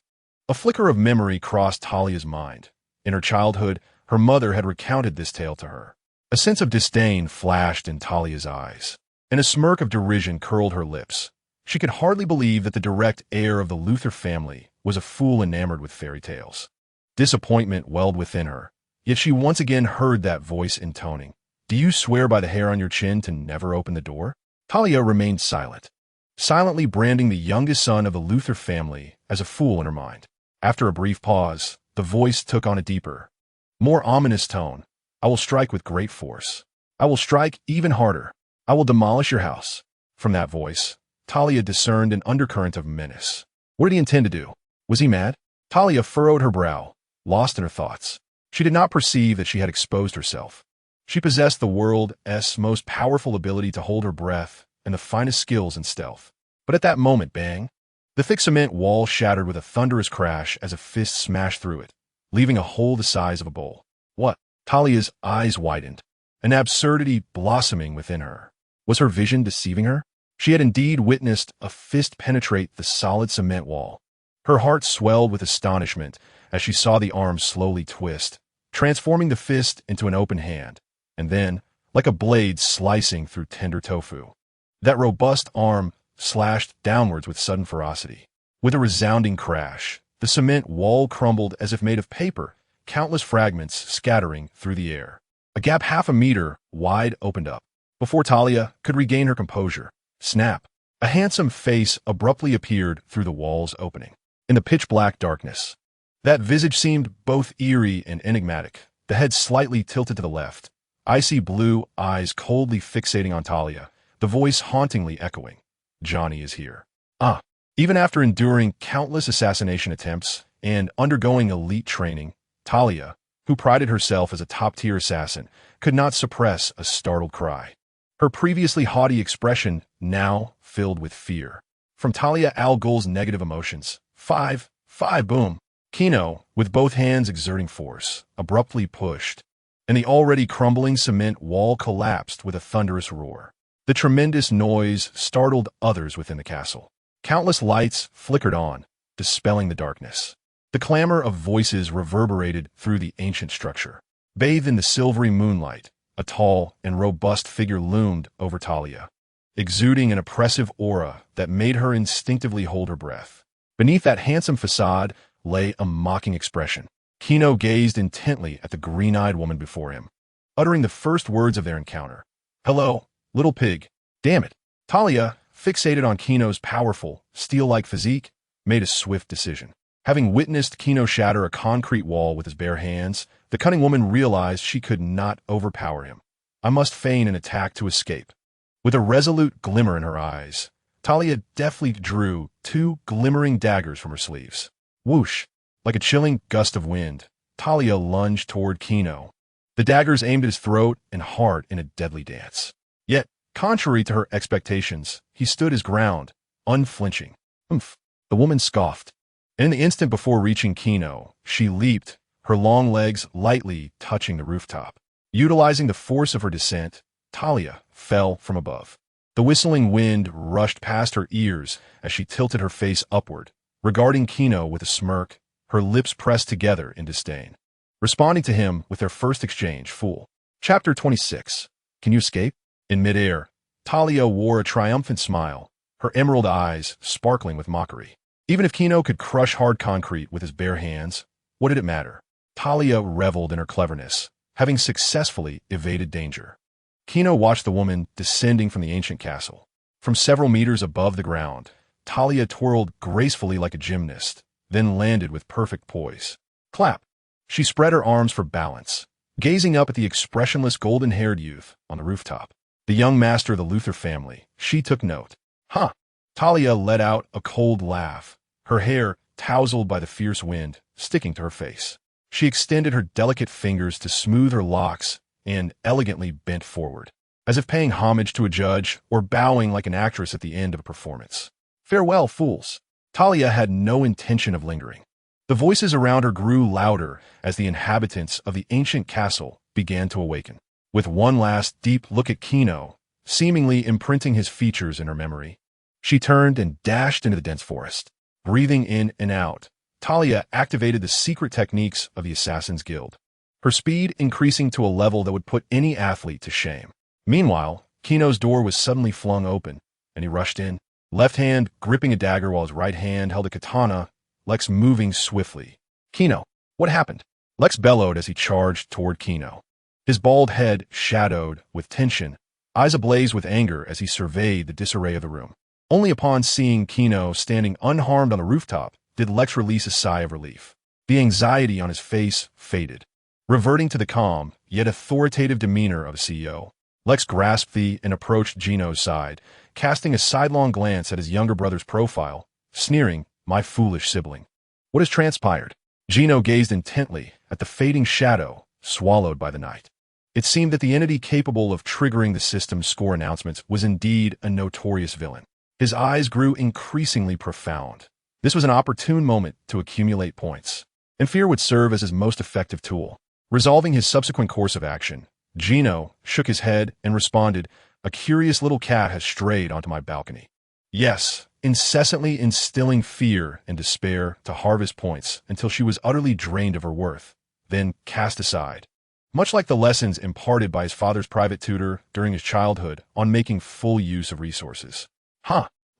A flicker of memory crossed Talia's mind. In her childhood, her mother had recounted this tale to her. A sense of disdain flashed in Talia's eyes, and a smirk of derision curled her lips. She could hardly believe that the direct heir of the Luthor family was a fool enamored with fairy tales. Disappointment welled within her, yet she once again heard that voice intoning, "Do you swear by the hair on your chin to never open the door?" Talia remained silent, silently branding the youngest son of the Luthor family as a fool in her mind. After a brief pause, the voice took on a deeper, more ominous tone. "I will strike with great force. I will strike even harder. I will demolish your house." From that voice, Talia discerned an undercurrent of menace. What did he intend to do? Was he mad? Talia furrowed her brow, lost in her thoughts. She did not perceive that she had exposed herself. She possessed the world's most powerful ability to hold her breath and the finest skills in stealth. But at that moment, bang! The thick cement wall shattered with a thunderous crash as a fist smashed through it, leaving a hole the size of a bowl. What? Talia's eyes widened, an absurdity blossoming within her. Was her vision deceiving her? She had indeed witnessed a fist penetrate the solid cement wall. Her heart swelled with astonishment as she saw the arm slowly twist, transforming the fist into an open hand, and then, like a blade slicing through tender tofu, that robust arm slashed downwards with sudden ferocity. With a resounding crash, the cement wall crumbled as if made of paper, countless fragments scattering through the air. A gap half a meter wide opened up. Before Talia could regain her composure, snap! A handsome face abruptly appeared through the wall's opening. In the pitch-black darkness, that visage seemed both eerie and enigmatic, the head slightly tilted to the left, icy blue eyes coldly fixating on Talia, the voice hauntingly echoing, "Johnny is here." Even after enduring countless assassination attempts and undergoing elite training, Talia, who prided herself as a top-tier assassin, could not suppress a startled cry. Her previously haughty expression now filled with fear. From Talia al Ghul's negative emotions, five, boom. Kino, with both hands exerting force, abruptly pushed, and the already crumbling cement wall collapsed with a thunderous roar. The tremendous noise startled others within the castle. Countless lights flickered on, dispelling the darkness. The clamor of voices reverberated through the ancient structure. Bathed in the silvery moonlight, a tall and robust figure loomed over Talia, exuding an oppressive aura that made her instinctively hold her breath. Beneath that handsome facade lay a mocking expression. Gino gazed intently at the green-eyed woman before him, uttering the first words of their encounter. "Hello, little pig." Damn it. Talia, fixated on Gino's powerful, steel-like physique, made a swift decision. Having witnessed Gino shatter a concrete wall with his bare hands, the cunning woman realized she could not overpower him. I must feign an attack to escape. With a resolute glimmer in her eyes, Talia deftly drew 2 glimmering daggers from her sleeves. Whoosh! Like a chilling gust of wind, Talia lunged toward Gino. The daggers aimed at his throat and heart in a deadly dance. Yet, contrary to her expectations, he stood his ground, unflinching. "Humph," the woman scoffed. And in the instant before reaching Gino, she leaped, her long legs lightly touching the rooftop. Utilizing the force of her descent, Talia fell from above. The whistling wind rushed past her ears as she tilted her face upward, regarding Gino with a smirk, her lips pressed together in disdain. Responding to him with their first exchange, fool. Chapter 26. Can you escape? In midair, Talia wore a triumphant smile, her emerald eyes sparkling with mockery. Even if Gino could crush hard concrete with his bare hands, what did it matter? Talia reveled in her cleverness, having successfully evaded danger. Gino watched the woman descending from the ancient castle. From several meters above the ground, Talia twirled gracefully like a gymnast, then landed with perfect poise. Clap! She spread her arms for balance, gazing up at the expressionless golden-haired youth on the rooftop. The young master of the Luthor family, she took note. Huh! Talia let out a cold laugh, her hair tousled by the fierce wind, sticking to her face. She extended her delicate fingers to smooth her locks and elegantly bent forward, as if paying homage to a judge or bowing like an actress at the end of a performance. Farewell, fools. Talia had no intention of lingering. The voices around her grew louder as the inhabitants of the ancient castle began to awaken. With one last deep look at Gino, seemingly imprinting his features in her memory, she turned and dashed into the dense forest. Breathing in and out, Talia activated the secret techniques of the Assassin's Guild, her speed increasing to a level that would put any athlete to shame. Meanwhile, Gino's door was suddenly flung open, and he rushed in, left hand gripping a dagger while his right hand held a katana, Lex moving swiftly. Gino, what happened? Lex bellowed as he charged toward Gino. His bald head shadowed with tension, eyes ablaze with anger as he surveyed the disarray of the room. Only upon seeing Gino standing unharmed on the rooftop did Lex release a sigh of relief. The anxiety on his face faded. Reverting to the calm, yet authoritative demeanor of a CEO, Lex grasped the and approached Gino's side, casting a sidelong glance at his younger brother's profile, sneering, "My foolish sibling. What has transpired?" Gino gazed intently at the fading shadow, swallowed by the night. It seemed that the entity capable of triggering the system's score announcements was indeed a notorious villain. His eyes grew increasingly profound. This was an opportune moment to accumulate points, and fear would serve as his most effective tool. Resolving his subsequent course of action, Gino shook his head and responded, "A curious little cat has strayed onto my balcony." Yes, incessantly instilling fear and despair to harvest points until she was utterly drained of her worth, then cast aside. Much like the lessons imparted by his father's private tutor during his childhood on making full use of resources.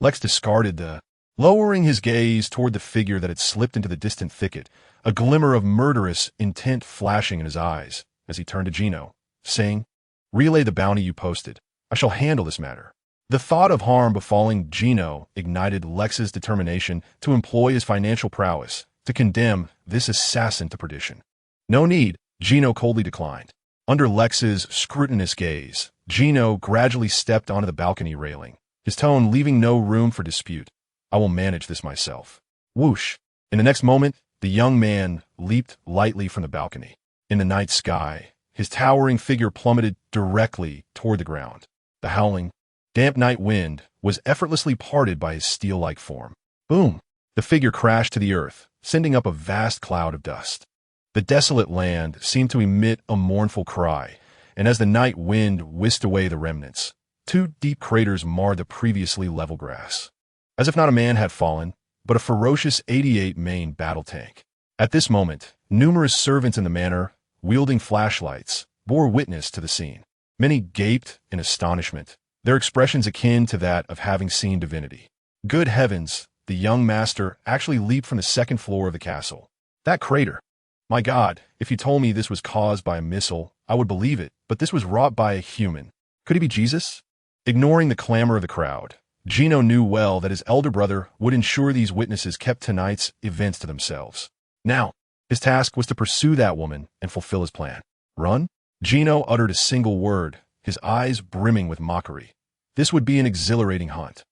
Lex discarded the... Lowering his gaze toward the figure that had slipped into the distant thicket, a glimmer of murderous intent flashing in his eyes as he turned to Gino, saying, "Relay the bounty you posted. I shall handle this matter." The thought of harm befalling Gino ignited Lex's determination to employ his financial prowess to condemn this assassin to perdition. "No need," Gino coldly declined. Under Lex's scrutinous gaze, Gino gradually stepped onto the balcony railing, his tone leaving no room for dispute. "I will manage this myself." Whoosh! In the next moment, the young man leaped lightly from the balcony. In the night sky, his towering figure plummeted directly toward the ground. The howling, damp night wind was effortlessly parted by his steel-like form. Boom! The figure crashed to the earth, sending up a vast cloud of dust. The desolate land seemed to emit a mournful cry, and as the night wind whisked away the remnants, 2 deep craters marred the previously level grass. as if not a man had fallen, but a ferocious 88 main battle tank. At this moment, numerous servants in the manor, wielding flashlights, bore witness to the scene. Many gaped in astonishment, their expressions akin to that of having seen divinity. Good heavens, the young master actually leaped from the second floor of the castle. That crater! My God, if you told me this was caused by a missile, I would believe it, but this was wrought by a human. Could he be Jesus? Ignoring the clamor of the crowd, Gino knew well that his elder brother would ensure these witnesses kept tonight's events to themselves. Now, his task was to pursue that woman and fulfill his plan. Run? Gino uttered a single word, his eyes brimming with mockery. This would be an exhilarating hunt.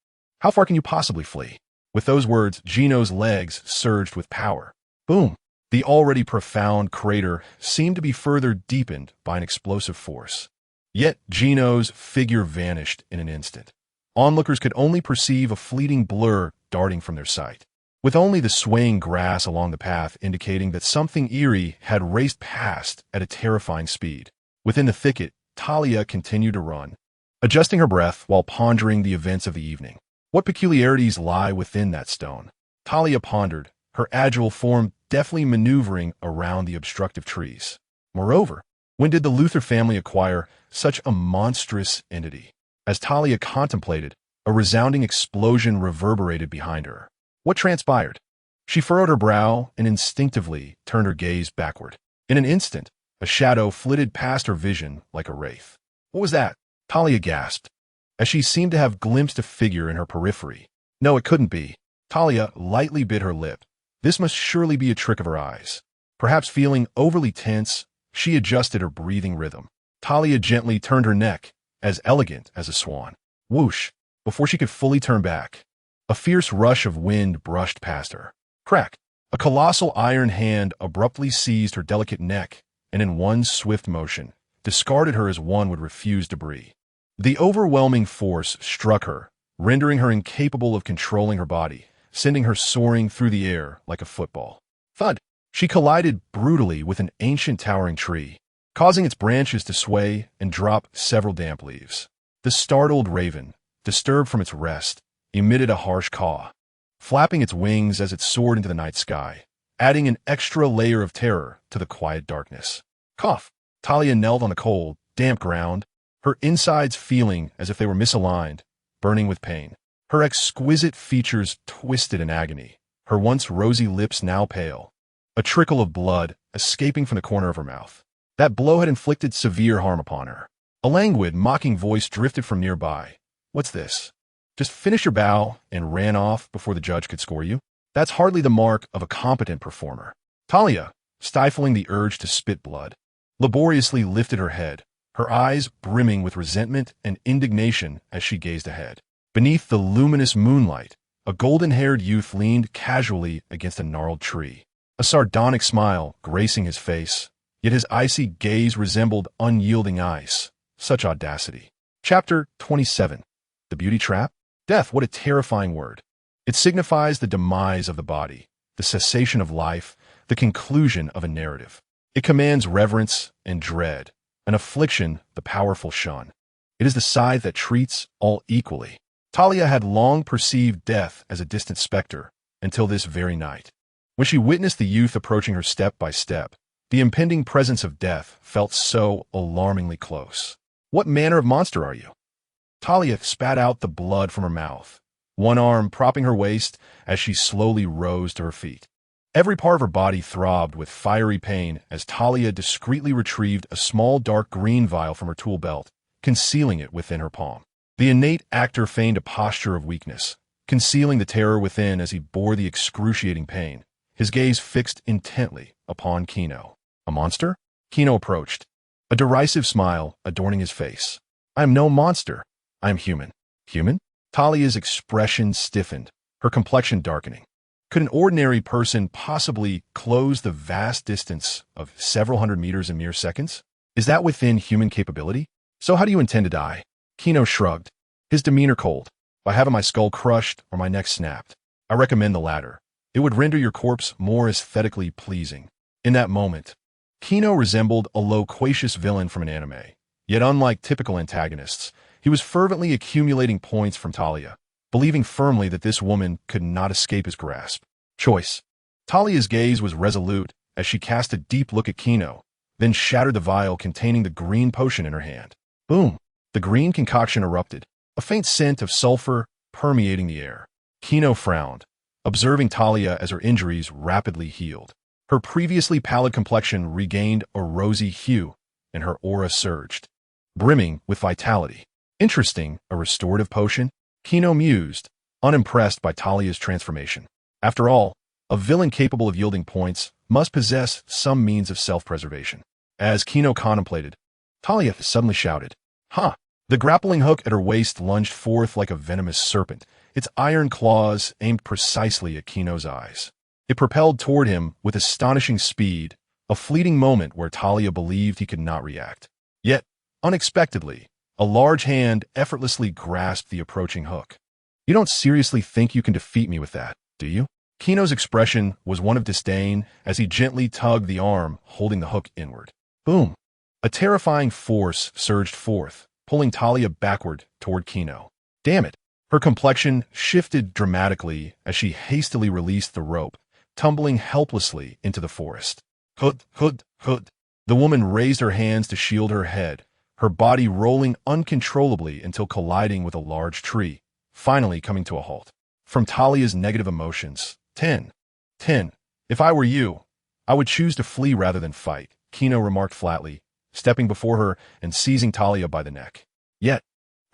How far can you possibly flee? With those words, Gino's legs surged with power. Boom! The already profound crater seemed to be further deepened by an explosive force. Yet Gino's figure vanished in an instant. Onlookers could only perceive a fleeting blur darting from their sight, with only the swaying grass along the path indicating that something eerie had raced past at a terrifying speed. Within the thicket, Talia continued to run, adjusting her breath while pondering the events of the evening. What peculiarities lie within that stone? Talia pondered, her agile form deftly maneuvering around the obstructive trees. Moreover, when did the Luthor family acquire such a monstrous entity? As Talia contemplated, a resounding explosion reverberated behind her. What transpired? She furrowed her brow and instinctively turned her gaze backward. In an instant, a shadow flitted past her vision like a wraith. What was that? Talia gasped, as she seemed to have glimpsed a figure in her periphery. No, it couldn't be. Talia lightly bit her lip. This must surely be a trick of her eyes. Perhaps feeling overly tense, she adjusted her breathing rhythm. Talia gently turned her neck, as elegant as a swan. Whoosh! Before she could fully turn back, a fierce rush of wind brushed past her. Crack! A colossal iron hand abruptly seized her delicate neck and in one swift motion, discarded her as one would refuse debris. The overwhelming force struck her, rendering her incapable of controlling her body, sending her soaring through the air like a football. Thud! She collided brutally with an ancient towering tree, causing its branches to sway and drop several damp leaves. The startled raven, disturbed from its rest, emitted a harsh caw, flapping its wings as it soared into the night sky, adding an extra layer of terror to the quiet darkness. Cough! Talia knelt on the cold, damp ground, her insides feeling as if they were misaligned, burning with pain. Her exquisite features twisted in agony, her once rosy lips now pale, a trickle of blood escaping from the corner of her mouth. That blow had inflicted severe harm upon her. A languid, mocking voice drifted from nearby. What's this? Just finish your bow and ran off before the judge could score you? That's hardly the mark of a competent performer. Talia, stifling the urge to spit blood, laboriously lifted her head, her eyes brimming with resentment and indignation as she gazed ahead. Beneath the luminous moonlight, a golden-haired youth leaned casually against a gnarled tree, a sardonic smile gracing his face, yet his icy gaze resembled unyielding ice. Such audacity. Chapter 27. The Beauty Trap? Death, what a terrifying word. It signifies the demise of the body, the cessation of life, the conclusion of a narrative. It commands reverence and dread, an affliction the powerful shun. It is the scythe that treats all equally. Talia had long perceived death as a distant specter, until this very night. When she witnessed the youth approaching her step by step, the impending presence of death felt so alarmingly close. What manner of monster are you? Talia spat out the blood from her mouth, one arm propping her waist as she slowly rose to her feet. Every part of her body throbbed with fiery pain as Talia discreetly retrieved a small dark green vial from her tool belt, concealing it within her palm. The innate actor feigned a posture of weakness, concealing the terror within as he bore the excruciating pain, his gaze fixed intently upon Gino. A monster? Gino approached, a derisive smile adorning his face. I am no monster. I am human. Human? Talia's expression stiffened, her complexion darkening. Could an ordinary person possibly close the vast distance of several hundred meters in mere seconds? Is that within human capability? So how do you intend to die? Gino shrugged, his demeanor cold. By having my skull crushed or my neck snapped. I recommend the latter. It would render your corpse more aesthetically pleasing. In that moment, Gino resembled a loquacious villain from an anime. Yet unlike typical antagonists, he was fervently accumulating points from Talia, believing firmly that this woman could not escape his grasp. Choice. Talia's gaze was resolute as she cast a deep look at Gino, then shattered the vial containing the green potion in her hand. Boom! The green concoction erupted, a faint scent of sulfur permeating the air. Gino frowned, observing Talia as her injuries rapidly healed. Her previously pallid complexion regained a rosy hue, and her aura surged, brimming with vitality. Interesting, a restorative potion? Gino mused, unimpressed by Talia's transformation. After all, a villain capable of yielding points must possess some means of self-preservation. As Gino contemplated, Talia suddenly shouted, "Ha!" The grappling hook at her waist lunged forth like a venomous serpent, its iron claws aimed precisely at Gino's eyes. It propelled toward him with astonishing speed, a fleeting moment where Talia believed he could not react. Yet, unexpectedly, a large hand effortlessly grasped the approaching hook. "You don't seriously think you can defeat me with that, do you?" Gino's expression was one of disdain as he gently tugged the arm holding the hook inward. Boom! A terrifying force surged forth, pulling Talia backward toward Gino. Damn it! Her complexion shifted dramatically as she hastily released the rope, tumbling helplessly into the forest. Hood, hood, hood. The woman raised her hands to shield her head, her body rolling uncontrollably until colliding with a large tree, finally coming to a halt. From Talia's negative emotions, 10. If I were you, I would choose to flee rather than fight, Gino remarked flatly, stepping before her and seizing Talia by the neck. Yet,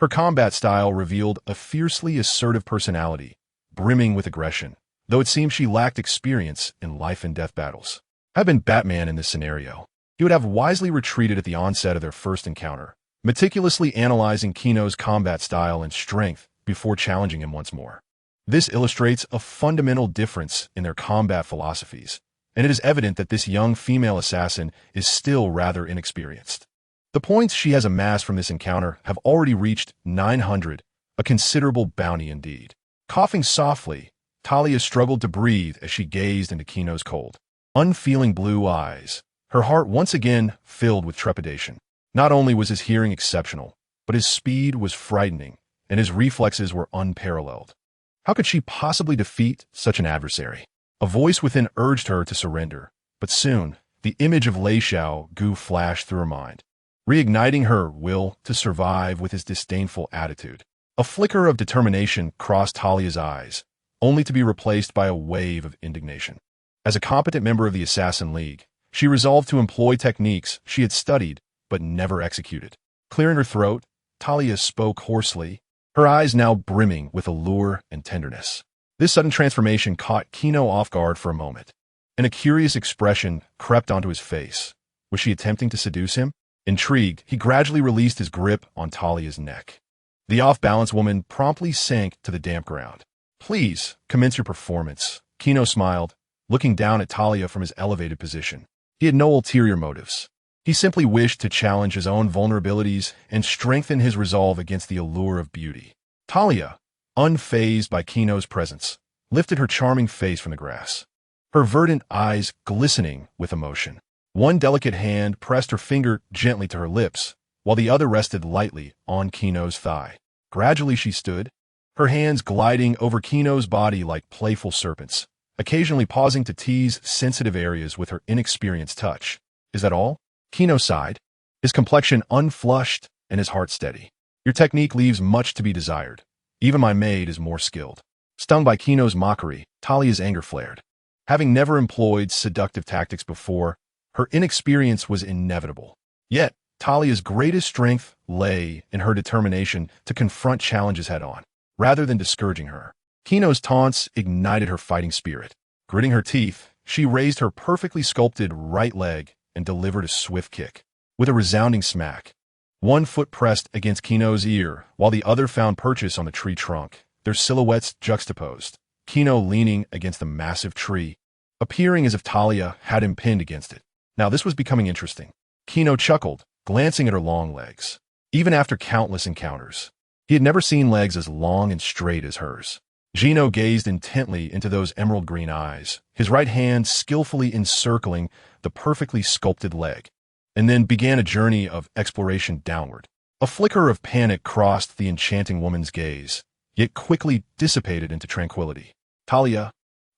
her combat style revealed a fiercely assertive personality, brimming with aggression, though it seemed she lacked experience in life-and-death battles. Had been Batman in this scenario, he would have wisely retreated at the onset of their first encounter, meticulously analyzing Gino's combat style and strength before challenging him once more. This illustrates a fundamental difference in their combat philosophies, and it is evident that this young female assassin is still rather inexperienced. The points she has amassed from this encounter have already reached 900, a considerable bounty indeed. Coughing softly, Talia struggled to breathe as she gazed into Gino's cold, unfeeling blue eyes, her heart once again filled with trepidation. Not only was his hearing exceptional, but his speed was frightening, and his reflexes were unparalleled. How could she possibly defeat such an adversary? A voice within urged her to surrender, but soon, the image of Lei Xiao Gu flashed through her mind, reigniting her will to survive with his disdainful attitude. A flicker of determination crossed Talia's eyes, only to be replaced by a wave of indignation. As a competent member of the Assassin League, she resolved to employ techniques she had studied but never executed. Clearing her throat, Talia spoke hoarsely, her eyes now brimming with allure and tenderness. This sudden transformation caught Gino off guard for a moment, and a curious expression crept onto his face. Was she attempting to seduce him? Intrigued, he gradually released his grip on Talia's neck. The off-balance woman promptly sank to the damp ground. "Please, commence your performance," Gino smiled, looking down at Talia from his elevated position. He had no ulterior motives. He simply wished to challenge his own vulnerabilities and strengthen his resolve against the allure of beauty. Talia, unfazed by Gino's presence, lifted her charming face from the grass, her verdant eyes glistening with emotion. One delicate hand pressed her finger gently to her lips, while the other rested lightly on Gino's thigh. Gradually she stood, her hands gliding over Gino's body like playful serpents, occasionally pausing to tease sensitive areas with her inexperienced touch. "Is that all?" Gino sighed, his complexion unflushed and his heart steady. "Your technique leaves much to be desired. Even my maid is more skilled." Stung by Gino's mockery, Talia's anger flared. Having never employed seductive tactics before, her inexperience was inevitable. Yet, Talia's greatest strength lay in her determination to confront challenges head-on, rather than discouraging her. Gino's taunts ignited her fighting spirit. Gritting her teeth, she raised her perfectly sculpted right leg and delivered a swift kick. With a resounding smack, one foot pressed against Gino's ear, while the other found purchase on the tree trunk, their silhouettes juxtaposed, Gino leaning against the massive tree, appearing as if Talia had him pinned against it. Now this was becoming interesting. Gino chuckled, glancing at her long legs. Even after countless encounters, he had never seen legs as long and straight as hers. Gino gazed intently into those emerald green eyes, his right hand skillfully encircling the perfectly sculpted leg, and then began a journey of exploration downward. A flicker of panic crossed the enchanting woman's gaze, yet quickly dissipated into tranquility. Talia,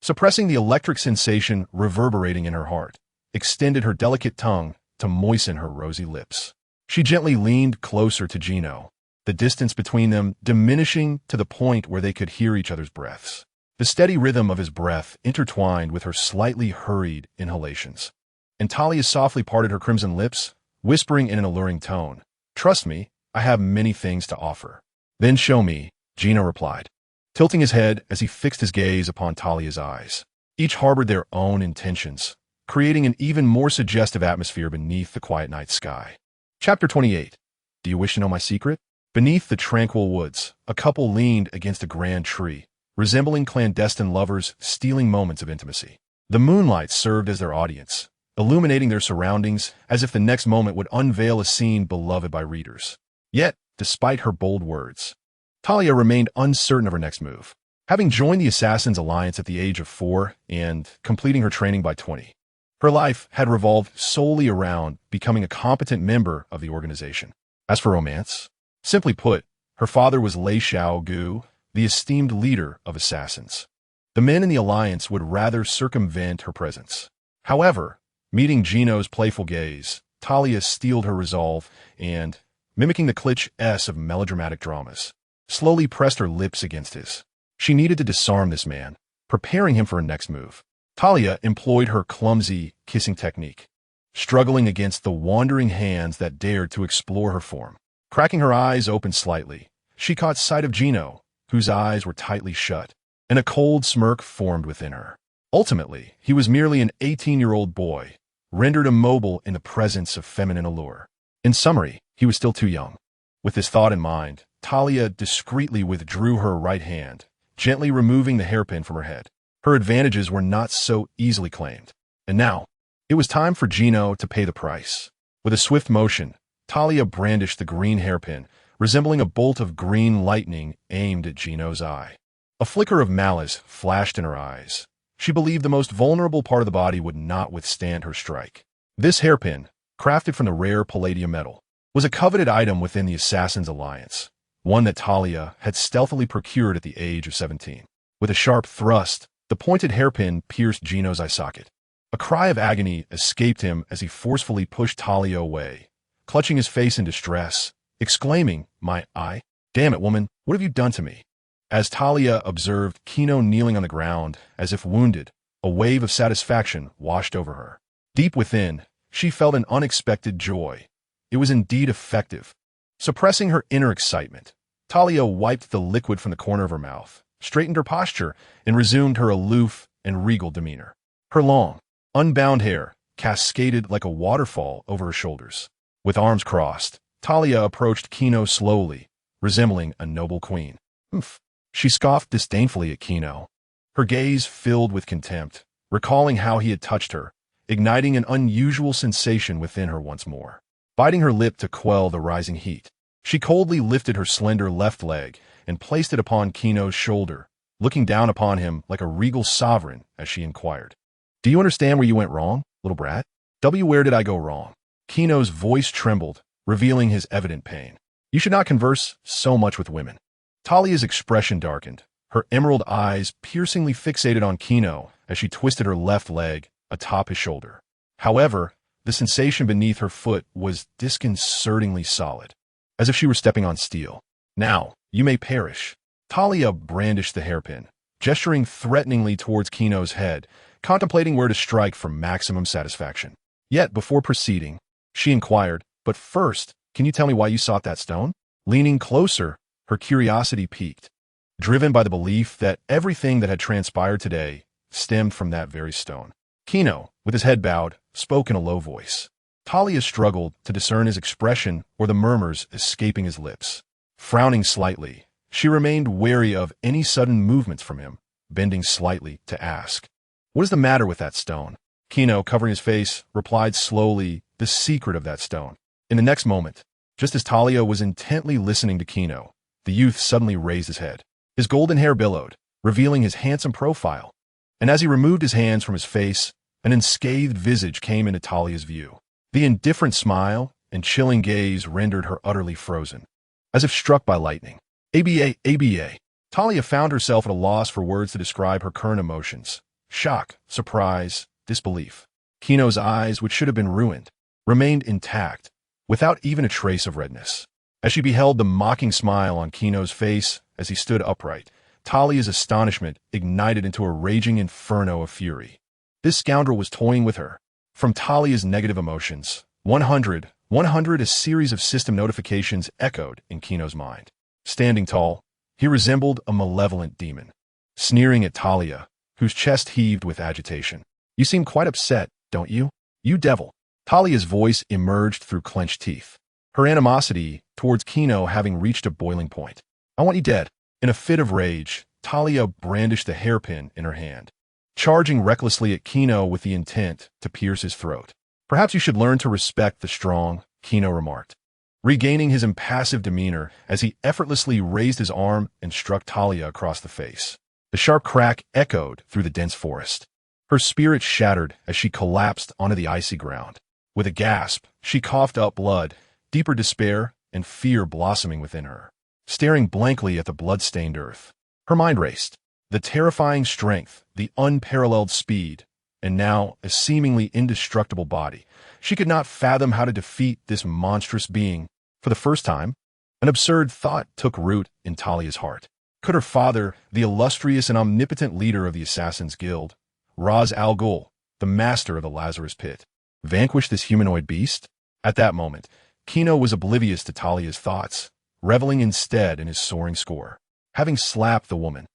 suppressing the electric sensation reverberating in her heart, extended her delicate tongue to moisten her rosy lips. She gently leaned closer to Gino, the distance between them diminishing to the point where they could hear each other's breaths. The steady rhythm of his breath intertwined with her slightly hurried inhalations. And Talia softly parted her crimson lips, whispering in an alluring tone, "Trust me, I have many things to offer." "Then show me," Gino replied, tilting his head as he fixed his gaze upon Talia's eyes. Each harbored their own intentions, creating an even more suggestive atmosphere beneath the quiet night sky. Chapter 28. Do you wish to know my secret? Beneath the tranquil woods, a couple leaned against a grand tree, resembling clandestine lovers stealing moments of intimacy. The moonlight served as their audience, illuminating their surroundings as if the next moment would unveil a scene beloved by readers. Yet, despite her bold words, Talia remained uncertain of her next move. Having joined the Assassin's Alliance at the age of 4 and completing her training by 20, her life had revolved solely around becoming a competent member of the organization. As for romance, simply put, her father was Lei Xiao Gu, the esteemed leader of assassins. The men in the Alliance would rather circumvent her presence. However, meeting Gino's playful gaze, Talia steeled her resolve and, mimicking the cliché of melodramatic dramas, slowly pressed her lips against his. She needed to disarm this man, preparing him for her next move. Talia employed her clumsy kissing technique, struggling against the wandering hands that dared to explore her form. Cracking her eyes open slightly, she caught sight of Gino, whose eyes were tightly shut, and a cold smirk formed within her. Ultimately, he was merely an 18-year-old boy, rendered immobile in the presence of feminine allure. In summary, he was still too young. With this thought in mind, Talia discreetly withdrew her right hand, gently removing the hairpin from her head. Her advantages were not so easily claimed. And now, it was time for Gino to pay the price. With a swift motion, Talia brandished the green hairpin, resembling a bolt of green lightning aimed at Gino's eye. A flicker of malice flashed in her eyes. She believed the most vulnerable part of the body would not withstand her strike. This hairpin, crafted from the rare palladium metal, was a coveted item within the Assassin's Alliance, one that Talia had stealthily procured at the age of 17. With a sharp thrust, the pointed hairpin pierced Gino's eye socket. A cry of agony escaped him as he forcefully pushed Talia away, clutching his face in distress, exclaiming, "My eye? Damn it, woman, what have you done to me?" As Talia observed Gino kneeling on the ground, as if wounded, a wave of satisfaction washed over her. Deep within, she felt an unexpected joy. It was indeed effective. Suppressing her inner excitement, Talia wiped the liquid from the corner of her mouth, straightened her posture, and resumed her aloof and regal demeanor. Her long, unbound hair cascaded like a waterfall over her shoulders. With arms crossed, Talia approached Gino slowly, resembling a noble queen. "Humph." She scoffed disdainfully at Gino, her gaze filled with contempt, recalling how he had touched her, igniting an unusual sensation within her once more. Biting her lip to quell the rising heat, she coldly lifted her slender left leg and placed it upon Gino's shoulder, looking down upon him like a regal sovereign as she inquired, "Do you understand where you went wrong, little brat? Where did I go wrong?" Gino's voice trembled, revealing his evident pain. "You should not converse so much with women." Talia's expression darkened, her emerald eyes piercingly fixated on Gino as she twisted her left leg atop his shoulder. However, the sensation beneath her foot was disconcertingly solid, as if she were stepping on steel. "Now, you may perish." Talia brandished the hairpin, gesturing threateningly towards Gino's head, contemplating where to strike for maximum satisfaction. Yet, before proceeding, she inquired, "But first, can you tell me why you sought that stone?" Leaning closer, her curiosity piqued, driven by the belief that everything that had transpired today stemmed from that very stone. Gino, with his head bowed, spoke in a low voice. Talia struggled to discern his expression or the murmurs escaping his lips. Frowning slightly, she remained wary of any sudden movements from him, bending slightly to ask, "What is the matter with that stone?" Gino, covering his face, replied slowly, "The secret of that stone." In the next moment, just as Talia was intently listening to Gino, the youth suddenly raised his head. His golden hair billowed, revealing his handsome profile. And as he removed his hands from his face, an unscathed visage came into Talia's view. The indifferent smile and chilling gaze rendered her utterly frozen. As if struck by lightning. "ABA, ABA." Talia found herself at a loss for words to describe her current emotions. Shock, surprise, disbelief. Kino's eyes, which should have been ruined, remained intact, without even a trace of redness. As she beheld the mocking smile on Kino's face as he stood upright, Talia's astonishment ignited into a raging inferno of fury. This scoundrel was toying with her. From Talia's negative emotions, 100, a series of system notifications echoed in Kino's mind. Standing tall, he resembled a malevolent demon, sneering at Talia, whose chest heaved with agitation. You seem quite upset, don't you? You devil. Talia's voice emerged through clenched teeth, her animosity towards Kino having reached a boiling point. I want you dead. In a fit of rage, Talia brandished the hairpin in her hand, charging recklessly at Kino with the intent to pierce his throat. Perhaps you should learn to respect the strong, Kino remarked, regaining his impassive demeanor as he effortlessly raised his arm and struck Talia across the face. The sharp crack echoed through the dense forest. Her spirit shattered as she collapsed onto the icy ground. With a gasp, she coughed up blood, deeper despair and fear blossoming within her. Staring blankly at the blood-stained earth, her mind raced. The terrifying strength, the unparalleled speed, and now a seemingly indestructible body. She could not fathom how to defeat this monstrous being. For the first time, an absurd thought took root in Talia's heart. Could her father, the illustrious and omnipotent leader of the Assassin's Guild, Ra's al Ghul, the master of the Lazarus Pit, vanquish this humanoid beast? At that moment, Kino was oblivious to Talia's thoughts, reveling instead in his soaring score. Having slapped the woman,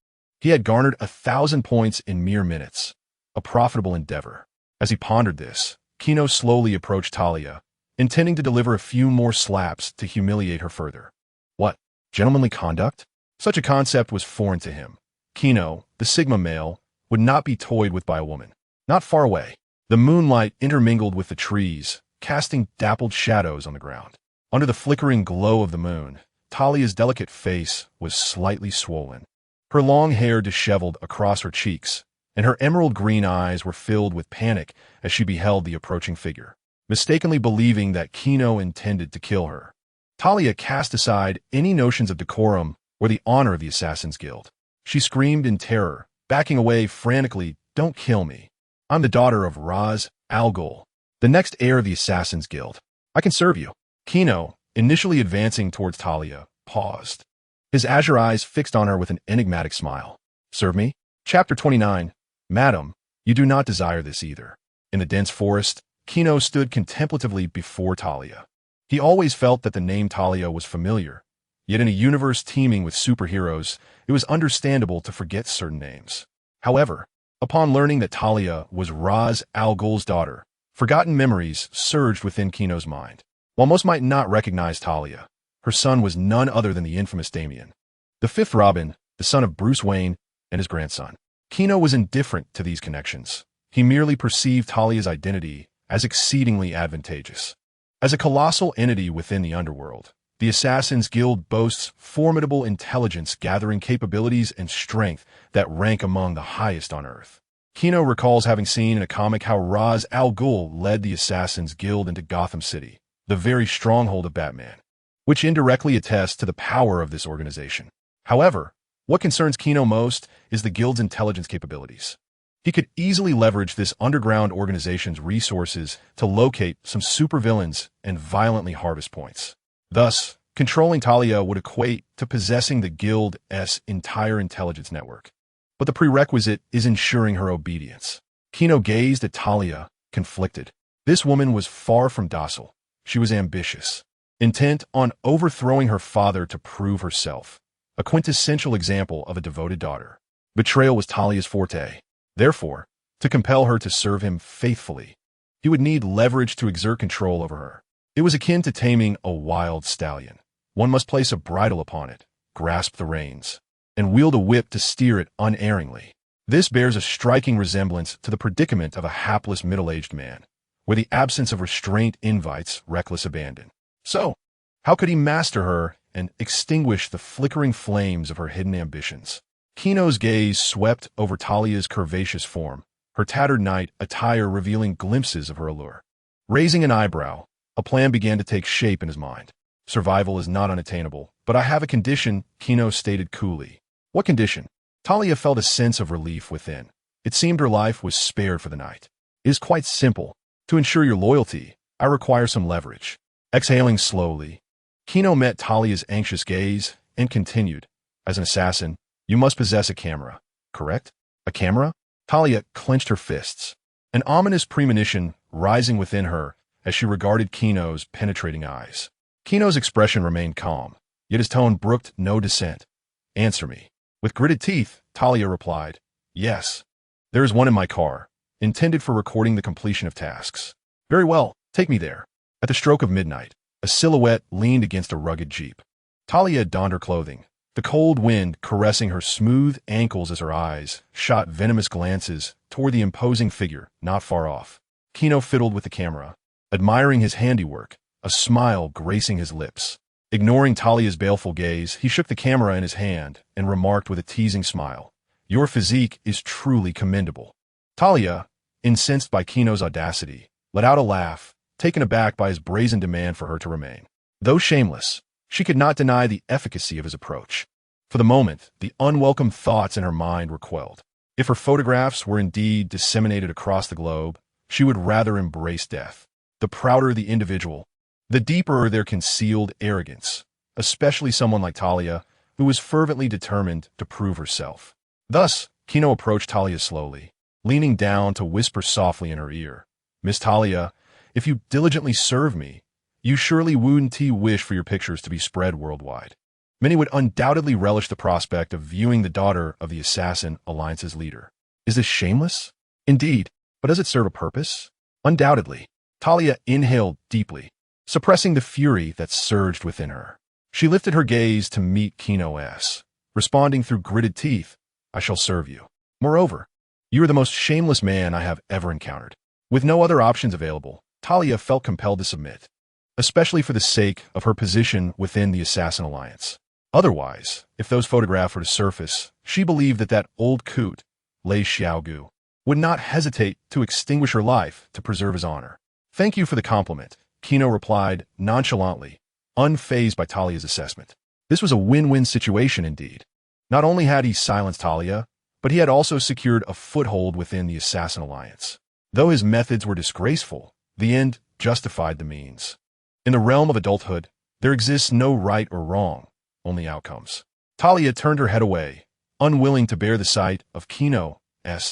he had garnered 1,000 points in mere minutes, a profitable endeavor. As he pondered this, Kino slowly approached Talia, intending to deliver a few more slaps to humiliate her further. What? Gentlemanly conduct? Such a concept was foreign to him. Kino, the Sigma male, would not be toyed with by a woman. Not far away, the moonlight intermingled with the trees, casting dappled shadows on the ground. Under the flickering glow of the moon, Talia's delicate face was slightly swollen. Her long hair disheveled across her cheeks, and her emerald green eyes were filled with panic as she beheld the approaching figure. Mistakenly believing that Kino intended to kill her, Talia cast aside any notions of decorum or the honor of the Assassin's Guild. She screamed in terror, backing away frantically, "Don't kill me. I'm the daughter of Ra's al Ghul, the next heir of the Assassin's Guild. I can serve you." Kino, initially advancing towards Talia, paused, his azure eyes fixed on her with an enigmatic smile. "Serve me?" Chapter 29. Madam, you do not desire this either. In the dense forest, Kino stood contemplatively before Talia. He always felt that the name Talia was familiar, yet in a universe teeming with superheroes, it was understandable to forget certain names. However, upon learning that Talia was Ra's al Ghul's daughter, forgotten memories surged within Kino's mind. While most might not recognize Talia, her son was none other than the infamous Damien, the fifth Robin, the son of Bruce Wayne and his grandson. Kino was indifferent to these connections. He merely perceived Talia's identity as exceedingly advantageous. As a colossal entity within the underworld, the Assassin's Guild boasts formidable intelligence-gathering capabilities and strength that rank among the highest on Earth. Kino recalls having seen in a comic how Ra's al Ghul led the Assassin's Guild into Gotham City, the very stronghold of Batman, which indirectly attests to the power of this organization. However, what concerns Kino most is the Guild's intelligence capabilities. He could easily leverage this underground organization's resources to locate some supervillains and violently harvest points. Thus, controlling Talia would equate to possessing the Guild's entire intelligence network. But the prerequisite is ensuring her obedience. Kino gazed at Talia, conflicted. This woman was far from docile. She was ambitious, intent on overthrowing her father to prove herself, a quintessential example of a devoted daughter. Betrayal was Talia's forte. Therefore, to compel her to serve him faithfully, he would need leverage to exert control over her. It was akin to taming a wild stallion. One must place a bridle upon it, grasp the reins, and wield a whip to steer it unerringly. This bears a striking resemblance to the predicament of a hapless middle-aged man, where the absence of restraint invites reckless abandon. So, how could he master her and extinguish the flickering flames of her hidden ambitions? Kino's gaze swept over Talia's curvaceous form, her tattered night attire revealing glimpses of her allure. Raising an eyebrow, a plan began to take shape in his mind. Survival is not unattainable, but I have a condition, Kino stated coolly. What condition? Talia felt a sense of relief within. It seemed her life was spared for the night. It is quite simple. To ensure your loyalty, I require some leverage. Exhaling slowly, Gino met Talia's anxious gaze and continued, as an assassin, you must possess a camera, correct? A camera? Talia clenched her fists, an ominous premonition rising within her as she regarded Gino's penetrating eyes. Gino's expression remained calm, yet his tone brooked no dissent. Answer me. With gritted teeth, Talia replied, yes. There is one in my car, intended for recording the completion of tasks. Very well, take me there. At the stroke of midnight, a silhouette leaned against a rugged jeep. Talia donned her clothing, the cold wind caressing her smooth ankles as her eyes shot venomous glances toward the imposing figure not far off. Gino fiddled with the camera, admiring his handiwork, a smile gracing his lips. Ignoring Talia's baleful gaze, he shook the camera in his hand and remarked with a teasing smile, your physique is truly commendable. Talia, incensed by Gino's audacity, let out a laugh, taken aback by his brazen demand for her to remain. Though shameless, she could not deny the efficacy of his approach. For the moment, the unwelcome thoughts in her mind were quelled. If her photographs were indeed disseminated across the globe, she would rather embrace death. The prouder the individual, the deeper their concealed arrogance, especially someone like Talia, who was fervently determined to prove herself. Thus, Gino approached Talia slowly, leaning down to whisper softly in her ear, Miss Talia, if you diligently serve me, you surely wouldn't wish for your pictures to be spread worldwide. Many would undoubtedly relish the prospect of viewing the daughter of the Assassin Alliance's leader. Is this shameless? Indeed, but does it serve a purpose? Undoubtedly. Talia inhaled deeply, suppressing the fury that surged within her. She lifted her gaze to meet Gino's, responding through gritted teeth, I shall serve you. Moreover, you are the most shameless man I have ever encountered. With no other options available, Talia felt compelled to submit, especially for the sake of her position within the Assassin Alliance. Otherwise, if those photographs were to surface, she believed that old coot, Lei Xiaogu, would not hesitate to extinguish her life to preserve his honor. Thank you for the compliment, Gino replied nonchalantly, unfazed by Talia's assessment. This was a win-win situation indeed. Not only had he silenced Talia, but he had also secured a foothold within the Assassin Alliance. Though his methods were disgraceful, the end justified the means. In the realm of adulthood, there exists no right or wrong, only outcomes. Talia turned her head away, unwilling to bear the sight of Gino's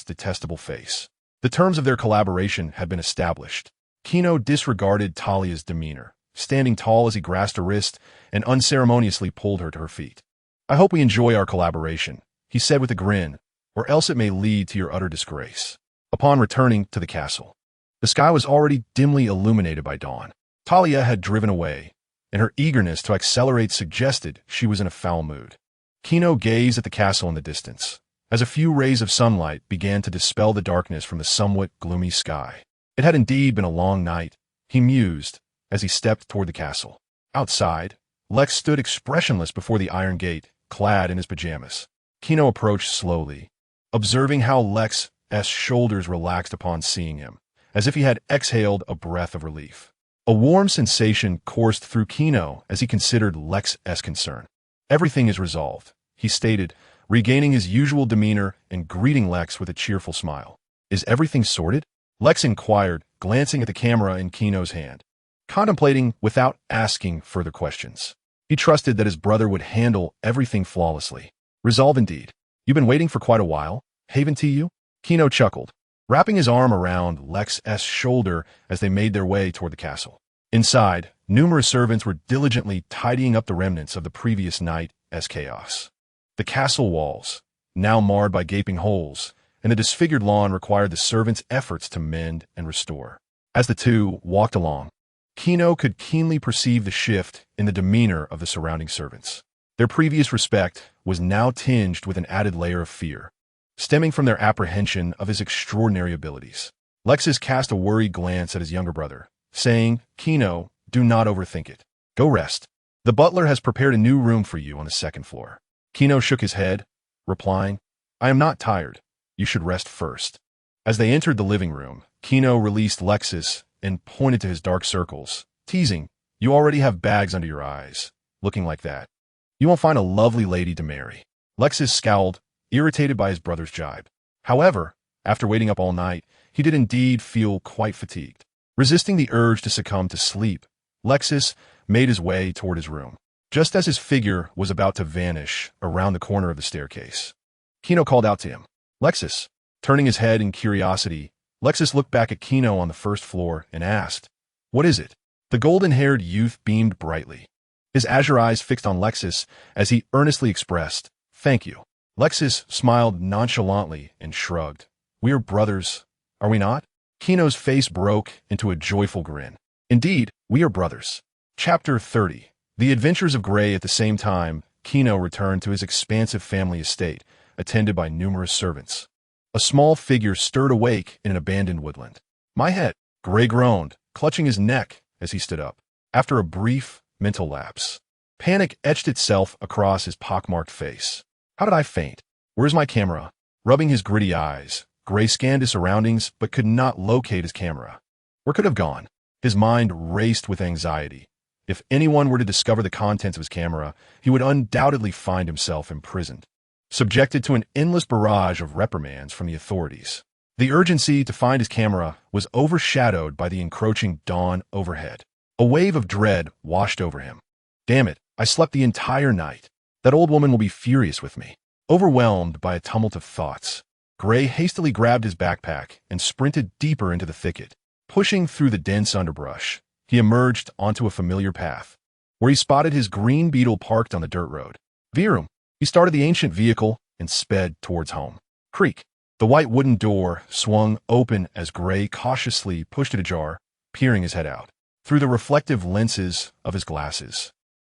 detestable face. The terms of their collaboration had been established. Gino disregarded Talia's demeanor, standing tall as he grasped her wrist and unceremoniously pulled her to her feet. I hope we enjoy our collaboration, he said with a grin, or else it may lead to your utter disgrace. Upon returning to the castle, the sky was already dimly illuminated by dawn. Talia had driven away, and her eagerness to accelerate suggested she was in a foul mood. Gino gazed at the castle in the distance, as a few rays of sunlight began to dispel the darkness from the somewhat gloomy sky. It had indeed been a long night, he mused, as he stepped toward the castle. Outside, Lex stood expressionless before the iron gate, clad in his pajamas. Gino approached slowly, observing how Lex's shoulders relaxed upon seeing him, as if he had exhaled a breath of relief. A warm sensation coursed through Gino as he considered Lex's concern. Everything is resolved, he stated, regaining his usual demeanor and greeting Lex with a cheerful smile. Is everything sorted? Lex inquired, glancing at the camera in Gino's hand, contemplating without asking further questions. He trusted that his brother would handle everything flawlessly. Resolve indeed. You've been waiting for quite a while, haven't you? Gino chuckled, wrapping his arm around Lex's shoulder as they made their way toward the castle. Inside, numerous servants were diligently tidying up the remnants of the previous night's chaos. The castle walls, now marred by gaping holes, and the disfigured lawn required the servants' efforts to mend and restore. As the two walked along, Gino could keenly perceive the shift in the demeanor of the surrounding servants. Their previous respect was now tinged with an added layer of fear, stemming from their apprehension of his extraordinary abilities. Lexus cast a worried glance at his younger brother, saying, Gino, do not overthink it. Go rest. The butler has prepared a new room for you on the second floor. Gino shook his head, replying, I am not tired. You should rest first. As they entered the living room, Gino released Lexus and pointed to his dark circles, teasing, You already have bags under your eyes. Looking like that, you won't find a lovely lady to marry. Lexus scowled, irritated by his brother's jibe. However, after waiting up all night, he did indeed feel quite fatigued. Resisting the urge to succumb to sleep, Lexus made his way toward his room. Just as his figure was about to vanish around the corner of the staircase, Gino called out to him. Lexus. Turning his head in curiosity, Lexus looked back at Gino on the first floor and asked, "What is it?" The golden-haired youth beamed brightly, his azure eyes fixed on Lexus as he earnestly expressed, "Thank you." Lexus smiled nonchalantly and shrugged. "We are brothers, are we not?" Gino's face broke into a joyful grin. "Indeed, we are brothers." Chapter 30. The Adventures of Gray. At the same time, Gino returned to his expansive family estate, attended by numerous servants. A small figure stirred awake in an abandoned woodland. "My head," Gray groaned, clutching his neck as he stood up. After a brief mental lapse, panic etched itself across his pockmarked face. "How did I faint? Where's my camera?" Rubbing his gritty eyes, Gray scanned his surroundings but could not locate his camera. Where could it have gone? His mind raced with anxiety. If anyone were to discover the contents of his camera, he would undoubtedly find himself imprisoned, subjected to an endless barrage of reprimands from the authorities. The urgency to find his camera was overshadowed by the encroaching dawn overhead. A wave of dread washed over him. "Damn it, I slept the entire night. That old woman will be furious with me." Overwhelmed by a tumult of thoughts, Gray hastily grabbed his backpack and sprinted deeper into the thicket. Pushing through the dense underbrush, he emerged onto a familiar path, where he spotted his green beetle parked on the dirt road. Virum. He started the ancient vehicle and sped towards home. Creak. The white wooden door swung open as Gray cautiously pushed it ajar, peering his head out. Through the reflective lenses of his glasses,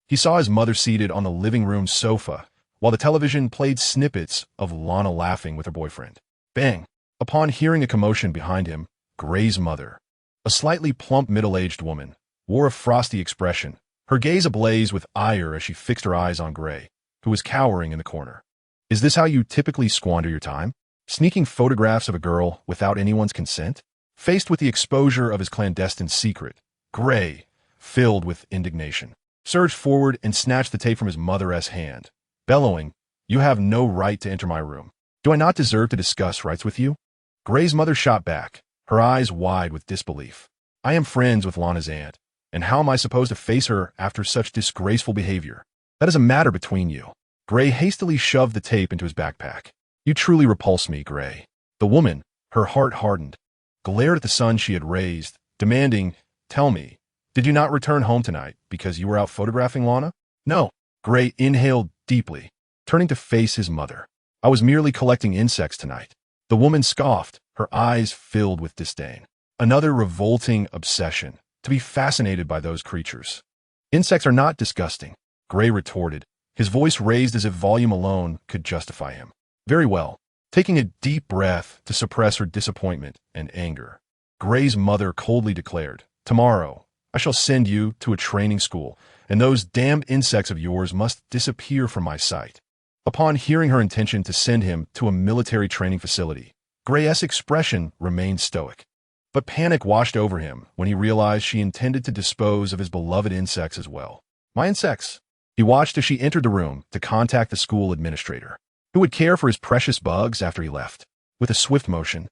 he saw his mother seated on the living room sofa, while the television played snippets of Lana laughing with her boyfriend. Bang! Upon hearing a commotion behind him, Gray's mother, a slightly plump middle-aged woman, wore a frosty expression, her gaze ablaze with ire as she fixed her eyes on Gray, who was cowering in the corner. "Is this how you typically squander your time? Sneaking photographs of a girl without anyone's consent?" Faced with the exposure of his clandestine secret, Gray, filled with indignation, surged forward and snatched the tape from his mother's hand, bellowing, "You have no right to enter my room. Do I not deserve to discuss rights with you?" Gray's mother shot back, her eyes wide with disbelief. "I am friends with Lana's aunt, and how am I supposed to face her after such disgraceful behavior? That is a matter between you." Gray hastily shoved the tape into his backpack. "You truly repulse me, Gray." The woman, her heart hardened, glared at the son she had raised, demanding, "Tell me, did you not return home tonight because you were out photographing Lana?" "No." Gray inhaled deeply, turning to face his mother. "I was merely collecting insects tonight." The woman scoffed, her eyes filled with disdain. Another revolting obsession, to be fascinated by those creatures. "Insects are not disgusting," Gray retorted, his voice raised as if volume alone could justify him. "Very well." Taking a deep breath to suppress her disappointment and anger, Gray's mother coldly declared, "Tomorrow, I shall send you to a training school, and those damned insects of yours must disappear from my sight." Upon hearing her intention to send him to a military training facility, Gray's expression remained stoic. But panic washed over him when he realized she intended to dispose of his beloved insects as well. "My insects." He watched as she entered the room to contact the school administrator. Who would care for his precious bugs after he left? With a swift motion,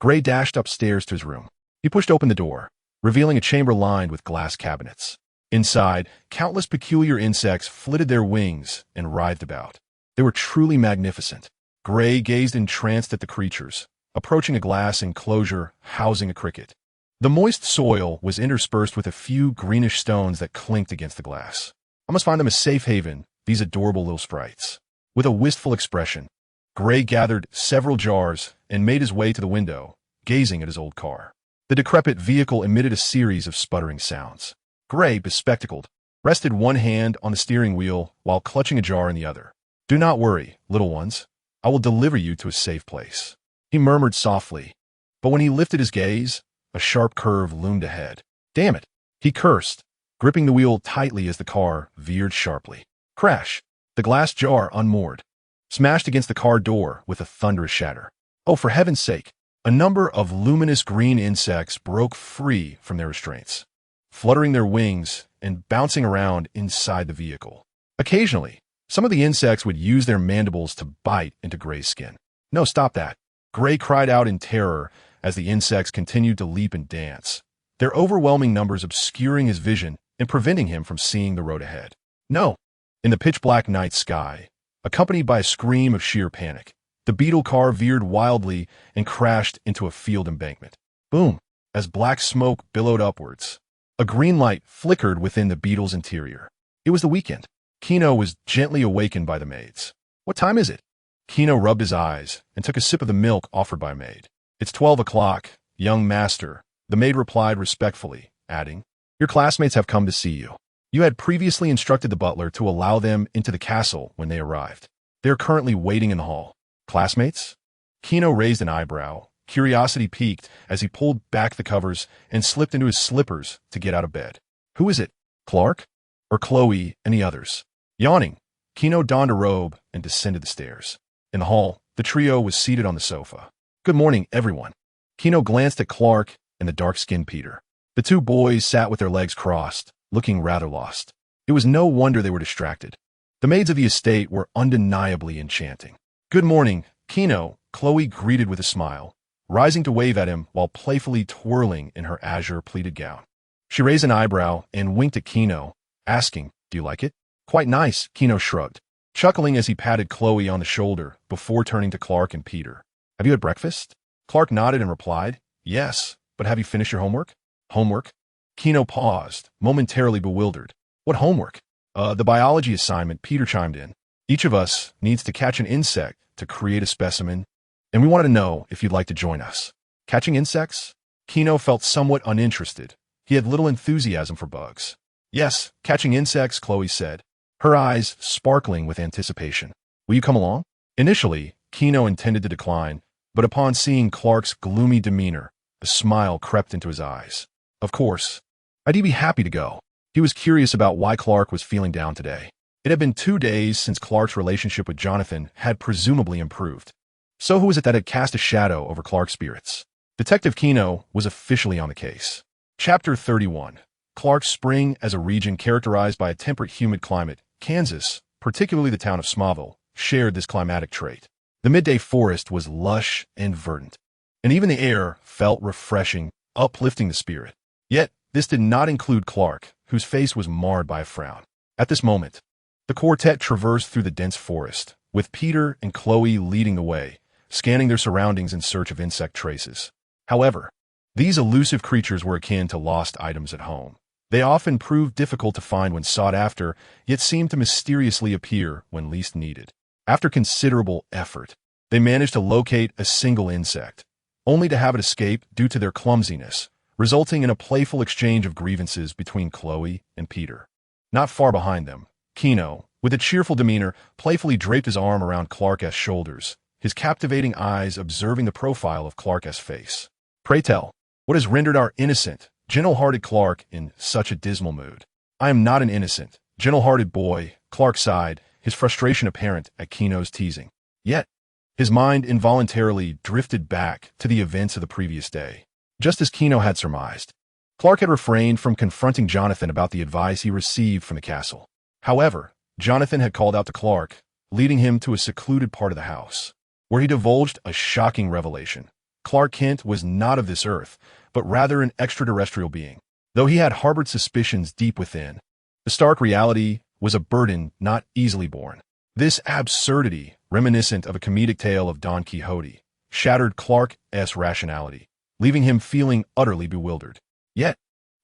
Gray dashed upstairs to his room. He pushed open the door, revealing a chamber lined with glass cabinets. Inside, countless peculiar insects flitted their wings and writhed about. They were truly magnificent. Gray gazed entranced at the creatures, approaching a glass enclosure housing a cricket. The moist soil was interspersed with a few greenish stones that clinked against the glass. "I must find them a safe haven, these adorable little sprites." With a wistful expression, Gray gathered several jars and made his way to the window, gazing at his old car. The decrepit vehicle emitted a series of sputtering sounds. Gray, bespectacled, rested one hand on the steering wheel while clutching a jar in the other. "Do not worry, little ones. I will deliver you to a safe place," he murmured softly. But when he lifted his gaze, a sharp curve loomed ahead. "Damn it," he cursed, gripping the wheel tightly as the car veered sharply. Crash! The glass jar unmoored, smashed against the car door with a thunderous shatter. Oh, for heaven's sake! A number of luminous green insects broke free from their restraints, fluttering their wings and bouncing around inside the vehicle. Occasionally, Some of the insects would use their mandibles to bite into Gray's skin. No, stop that. Gray cried out in terror as the insects continued to leap and dance, their overwhelming numbers obscuring his vision and preventing him from seeing the road ahead. No! In the pitch-black night sky, accompanied by a scream of sheer panic, the beetle car veered wildly and crashed into a field embankment. Boom! As black smoke billowed upwards, a green light flickered within the beetle's interior. It was the weekend. Gino was gently awakened by the maids. What time is it? Gino rubbed his eyes and took a sip of the milk offered by a maid. It's 12 o'clock, young master, the maid replied respectfully, adding, Your classmates have come to see you. You had previously instructed the butler to allow them into the castle when they arrived. They are currently waiting in the hall. Classmates? Gino raised an eyebrow. Curiosity piqued as he pulled back the covers and slipped into his slippers to get out of bed. Who is it? Clark? Or Chloe, any others? Yawning, Gino donned a robe and descended the stairs. In the hall, the trio was seated on the sofa. Good morning, everyone. Gino glanced at Clark and the dark-skinned Peter. The two boys sat with their legs crossed, looking rather lost. It was no wonder they were distracted. The maids of the estate were undeniably enchanting. Good morning, Gino, Chloe greeted with a smile, rising to wave at him while playfully twirling in her azure pleated gown. She raised an eyebrow and winked at Gino, asking, Do you like it? Quite nice, Gino shrugged, chuckling as he patted Chloe on the shoulder before turning to Clark and Peter. Have you had breakfast? Clark nodded and replied, Yes, but have you finished your homework? Homework? Gino paused, momentarily bewildered. What homework? The biology assignment, Peter chimed in. Each of us needs to catch an insect to create a specimen, and we wanted to know if you'd like to join us. Catching insects? Gino felt somewhat uninterested. He had little enthusiasm for bugs. Yes, catching insects, Chloe said, her eyes sparkling with anticipation. Will you come along? Initially, Gino intended to decline, but upon seeing Clark's gloomy demeanor, a smile crept into his eyes. Of course. I'd be happy to go. He was curious about why Clark was feeling down today. It had been 2 days since Clark's relationship with Jonathan had presumably improved. So who was it that had cast a shadow over Clark's spirits? Detective Gino was officially on the case. Chapter 31. Clark's Spring as a region characterized by a temperate humid climate, Kansas, particularly the town of Smallville, shared this climatic trait. The midday forest was lush and verdant, and even the air felt refreshing, uplifting the spirit. Yet, this did not include Clark, whose face was marred by a frown. At this moment, the quartet traversed through the dense forest, with Peter and Chloe leading the way, scanning their surroundings in search of insect traces. However, these elusive creatures were akin to lost items at home. They often proved difficult to find when sought after, yet seemed to mysteriously appear when least needed. After considerable effort, they managed to locate a single insect, only to have it escape due to their clumsiness, resulting in a playful exchange of grievances between Chloe and Peter. Not far behind them, Gino, with a cheerful demeanor, playfully draped his arm around Clark's shoulders, his captivating eyes observing the profile of Clark's face. Pray tell, what has rendered our innocent, gentle-hearted Clark in such a dismal mood? I am not an innocent, gentle-hearted boy, Clark sighed, his frustration apparent at Gino's teasing. Yet, his mind involuntarily drifted back to the events of the previous day. Just as Gino had surmised, Clark had refrained from confronting Jonathan about the advice he received from the castle. However, Jonathan had called out to Clark, leading him to a secluded part of the house, where he divulged a shocking revelation. Clark Kent was not of this earth, but rather an extraterrestrial being. Though he had harbored suspicions deep within, the stark reality was a burden not easily borne. This absurdity, reminiscent of a comedic tale of Don Quixote, shattered Clark's rationality, leaving him feeling utterly bewildered. Yet,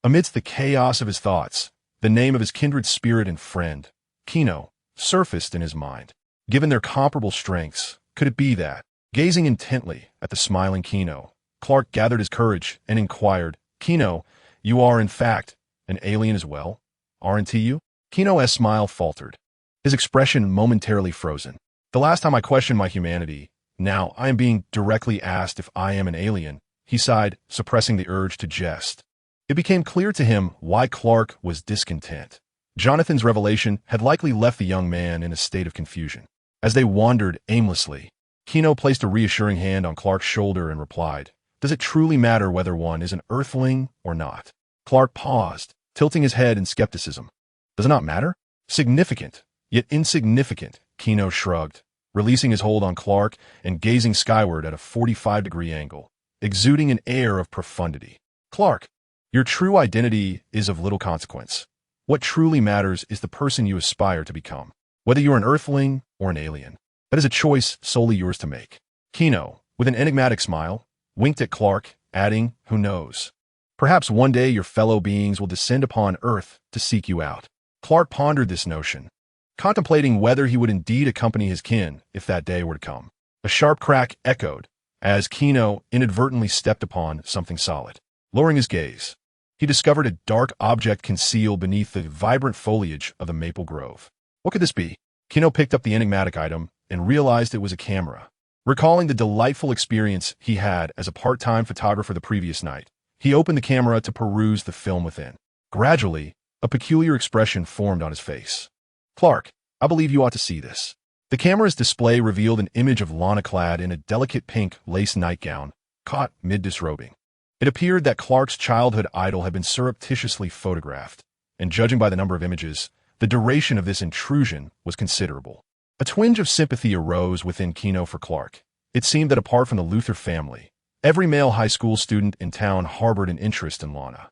amidst the chaos of his thoughts, the name of his kindred spirit and friend, Gino, surfaced in his mind. Given their comparable strengths, could it be that, gazing intently at the smiling Gino, Clark gathered his courage and inquired, Gino, you are, in fact, an alien as well, aren't you? Gino's smile faltered, his expression momentarily frozen. The last time I questioned my humanity, now I am being directly asked if I am an alien, he sighed, suppressing the urge to jest. It became clear to him why Clark was discontent. Jonathan's revelation had likely left the young man in a state of confusion. As they wandered aimlessly, Gino placed a reassuring hand on Clark's shoulder and replied, Does it truly matter whether one is an earthling or not? Clark paused, tilting his head in skepticism. Does it not matter? Significant. Yet insignificant, Gino shrugged, releasing his hold on Clark and gazing skyward at a 45-degree angle, exuding an air of profundity. Clark, your true identity is of little consequence. What truly matters is the person you aspire to become. Whether you're an Earthling or an alien, that is a choice solely yours to make. Gino, with an enigmatic smile, winked at Clark, adding, who knows? Perhaps one day your fellow beings will descend upon Earth to seek you out. Clark pondered this notion, contemplating whether he would indeed accompany his kin if that day were to come. A sharp crack echoed as Gino inadvertently stepped upon something solid. Lowering his gaze, he discovered a dark object concealed beneath the vibrant foliage of the maple grove. What could this be? Gino picked up the enigmatic item and realized it was a camera. Recalling the delightful experience he had as a part-time photographer the previous night, he opened the camera to peruse the film within. Gradually, a peculiar expression formed on his face. Clark, I believe you ought to see this. The camera's display revealed an image of Lana clad in a delicate pink lace nightgown, caught mid-disrobing. It appeared that Clark's childhood idol had been surreptitiously photographed, and judging by the number of images, the duration of this intrusion was considerable. A twinge of sympathy arose within Gino for Clark. It seemed that apart from the Luthor family, every male high school student in town harbored an interest in Lana.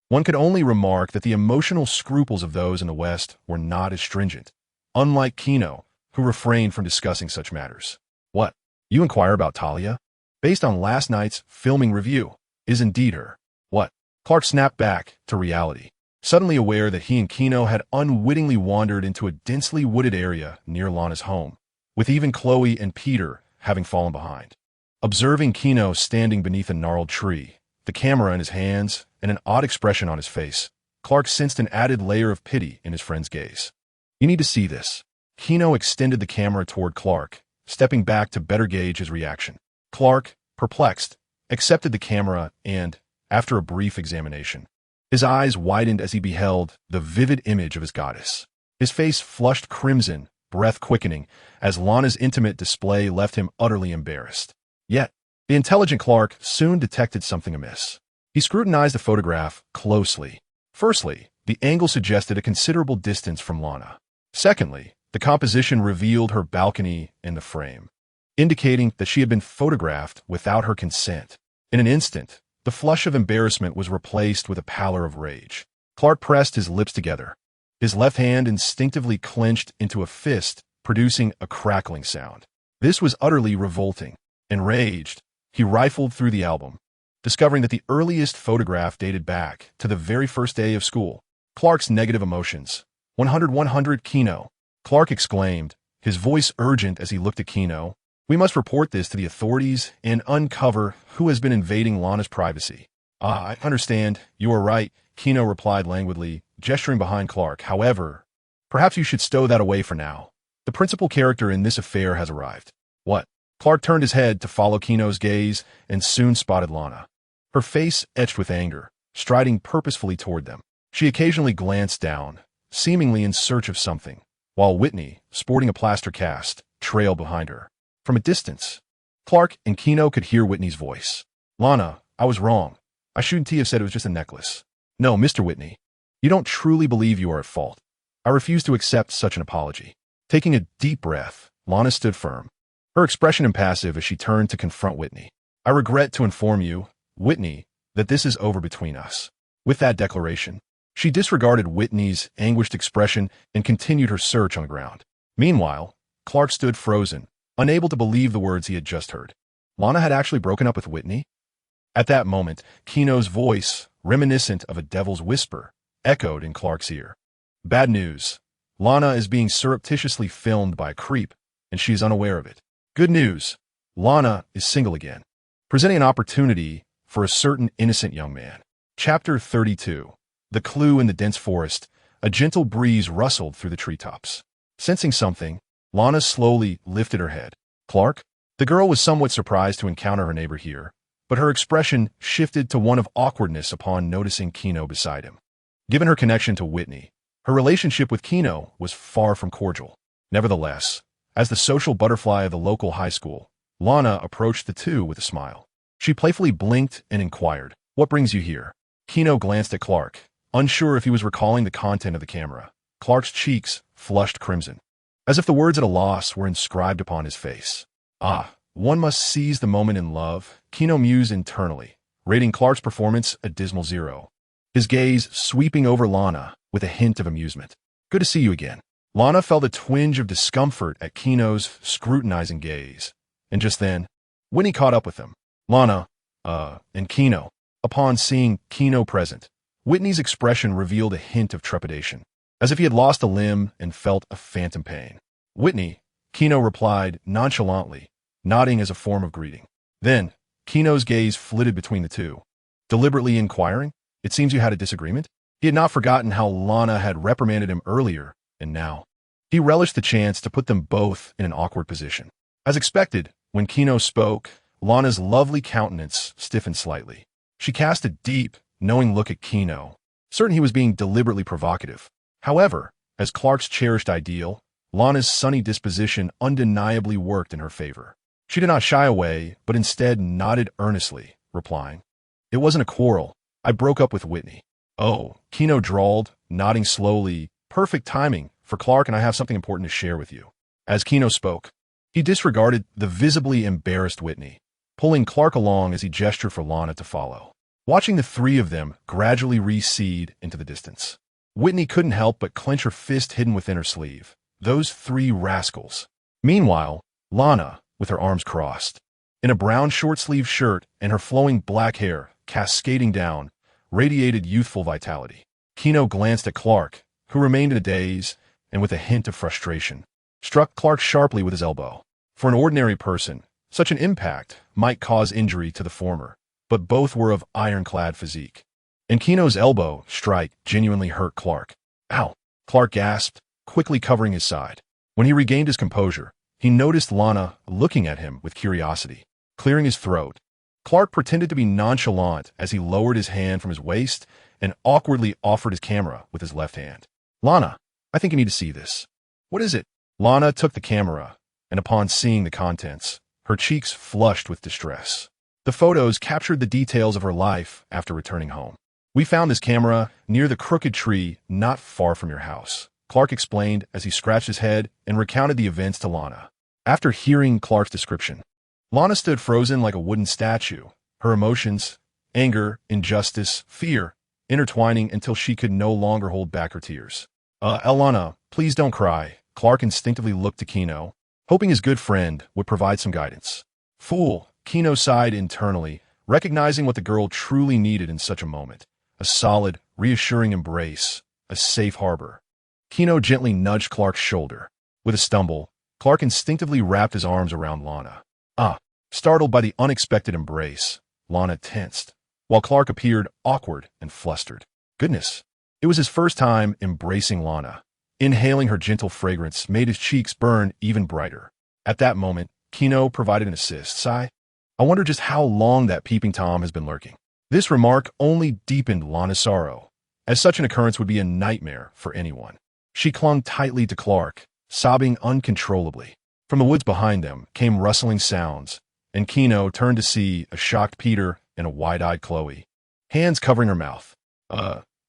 One could only remark that the emotional scruples of those in the West were not as stringent, unlike Gino, who refrained from discussing such matters. What? You inquire about Talia? Based on last night's filming review, is indeed her. What? Clark snapped back to reality, suddenly aware that he and Gino had unwittingly wandered into a densely wooded area near Lana's home, with even Chloe and Peter having fallen behind. Observing Gino standing beneath a gnarled tree, the camera in his hands, and an odd expression on his face, Clark sensed an added layer of pity in his friend's gaze. You need to see this. Gino extended the camera toward Clark, stepping back to better gauge his reaction. Clark, perplexed, accepted the camera and, after a brief examination, his eyes widened as he beheld the vivid image of his goddess. His face flushed crimson, breath quickening, as Lana's intimate display left him utterly embarrassed. Yet, the intelligent Clark soon detected something amiss. He scrutinized the photograph closely. Firstly, the angle suggested a considerable distance from Lana. Secondly, the composition revealed her balcony in the frame, indicating that she had been photographed without her consent. In an instant, the flush of embarrassment was replaced with a pallor of rage. Clark pressed his lips together. His left hand instinctively clenched into a fist, producing a crackling sound. This was utterly revolting. Enraged, he rifled through the album, discovering that the earliest photograph dated back to the very first day of school. Clark's negative emotions. 100 Gino. Clark exclaimed, his voice urgent as he looked at Gino. We must report this to the authorities and uncover who has been invading Lana's privacy. I understand. You are right, Gino replied languidly, gesturing behind Clark. However, perhaps you should stow that away for now. The principal character in this affair has arrived. What? Clark turned his head to follow Gino's gaze and soon spotted Lana. Her face etched with anger, striding purposefully toward them. She occasionally glanced down, seemingly in search of something, while Whitney, sporting a plaster cast, trailed behind her. From a distance, Clark and Gino could hear Whitney's voice. Lana, I was wrong. I shouldn't have said it was just a necklace. No, Mr. Whitney, you don't truly believe you are at fault. I refuse to accept such an apology. Taking a deep breath, Lana stood firm, her expression impassive as she turned to confront Whitney. I regret to inform you, Whitney, that this is over between us. With that declaration, she disregarded Whitney's anguished expression and continued her search on the ground. Meanwhile, Clark stood frozen, unable to believe the words he had just heard. Lana had actually broken up with Whitney? At that moment, Gino's voice, reminiscent of a devil's whisper, echoed in Clark's ear. Bad news. Lana is being surreptitiously filmed by a creep, and she is unaware of it. Good news. Lana is single again, presenting an opportunity for a certain innocent young man. Chapter 32. The clue in the dense forest. A gentle breeze rustled through the treetops. Sensing something, Lana slowly lifted her head. Clark? The girl was somewhat surprised to encounter her neighbor here, but her expression shifted to one of awkwardness upon noticing Gino beside him. Given her connection to Whitney, her relationship with Gino was far from cordial. Nevertheless, as the social butterfly of the local high school, Lana approached the two with a smile. She playfully blinked and inquired, "What brings you here?" Gino glanced at Clark, unsure if he was recalling the content of the camera. Clark's cheeks flushed crimson. as if the words at a loss were inscribed upon his face. Ah, one must seize the moment in love, Gino mused internally, rating Clark's performance a dismal 0. His gaze sweeping over Lana with a hint of amusement. Good to see you again. Lana felt a twinge of discomfort at Gino's scrutinizing gaze. And just then, Whitney caught up with them. Lana, and Gino. Upon seeing Gino present, Whitney's expression revealed a hint of trepidation, as if he had lost a limb and felt a phantom pain. Whitney, Gino replied nonchalantly, nodding as a form of greeting. Then, Gino's gaze flitted between the two. Deliberately inquiring, it seems you had a disagreement? He had not forgotten how Lana had reprimanded him earlier, and now he relished the chance to put them both in an awkward position. As expected, when Gino spoke, Lana's lovely countenance stiffened slightly. She cast a deep, knowing look at Gino, certain he was being deliberately provocative. However, as Clark's cherished ideal, Lana's sunny disposition undeniably worked in her favor. She did not shy away, but instead nodded earnestly, replying, "It wasn't a quarrel. I broke up with Whitney." "Oh," Gino drawled, nodding slowly. "Perfect timing, for Clark and I have something important to share with you." As Gino spoke, he disregarded the visibly embarrassed Whitney, pulling Clark along as he gestured for Lana to follow. Watching the three of them gradually recede into the distance, Whitney couldn't help but clench her fist hidden within her sleeve. Those three rascals. Meanwhile, Lana, with her arms crossed, in a brown short-sleeved shirt and her flowing black hair cascading down, radiated youthful vitality. Gino glanced at Clark, who remained in a daze, and with a hint of frustration, struck Clark sharply with his elbow. For an ordinary person, such an impact might cause injury to the former, but both were of ironclad physique. And Gino's elbow strike genuinely hurt Clark. "Ow!" Clark gasped, quickly covering his side. When he regained his composure, he noticed Lana looking at him with curiosity. Clearing his throat, Clark pretended to be nonchalant as he lowered his hand from his waist and awkwardly offered his camera with his left hand. "Lana, I think you need to see this." "What is it?" Lana took the camera, and upon seeing the contents, her cheeks flushed with distress. The photos captured the details of her life after returning home. "We found this camera near the crooked tree not far from your house," Clark explained as he scratched his head and recounted the events to Lana. After hearing Clark's description, Lana stood frozen like a wooden statue, her emotions, anger, injustice, fear, intertwining until she could no longer hold back her tears. Lana, please don't cry." Clark instinctively looked to Gino, hoping his good friend would provide some guidance. "Fool," Gino sighed internally, recognizing what the girl truly needed in such a moment. A solid, reassuring embrace, a safe harbor. Gino gently nudged Clark's shoulder. With a stumble, Clark instinctively wrapped his arms around Lana. Startled by the unexpected embrace, Lana tensed, while Clark appeared awkward and flustered. Goodness, it was his first time embracing Lana. Inhaling her gentle fragrance made his cheeks burn even brighter. At that moment, Gino provided an assist. "Sigh, I wonder just how long that peeping Tom has been lurking." This remark only deepened Lana's sorrow, as such an occurrence would be a nightmare for anyone. She clung tightly to Clark, sobbing uncontrollably. From the woods behind them came rustling sounds, and Gino turned to see a shocked Peter and a wide-eyed Chloe, hands covering her mouth.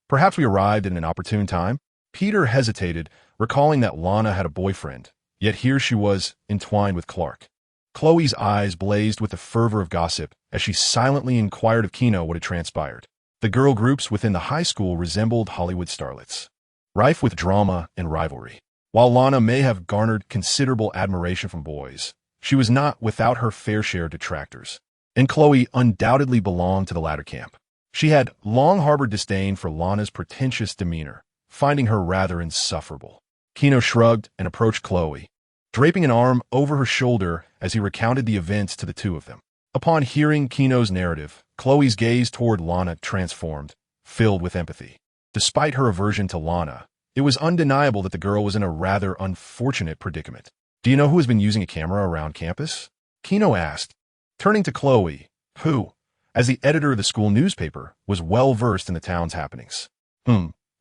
Perhaps we arrived at an opportune time?" Peter hesitated, recalling that Lana had a boyfriend, yet here she was entwined with Clark. Chloe's eyes blazed with the fervor of gossip as she silently inquired of Gino what had transpired. The girl groups within the high school resembled Hollywood starlets, rife with drama and rivalry. While Lana may have garnered considerable admiration from boys, she was not without her fair share of detractors, and Chloe undoubtedly belonged to the latter camp. She had long harbored disdain for Lana's pretentious demeanor, finding her rather insufferable. Gino shrugged and approached Chloe, draping an arm over her shoulder as he recounted the events to the two of them. Upon hearing Gino's narrative, Chloe's gaze toward Lana transformed, filled with empathy. Despite her aversion to Lana, it was undeniable that the girl was in a rather unfortunate predicament. "Do you know who has been using a camera around campus?" Gino asked, turning to Chloe, who, as the editor of the school newspaper, was well versed in the town's happenings.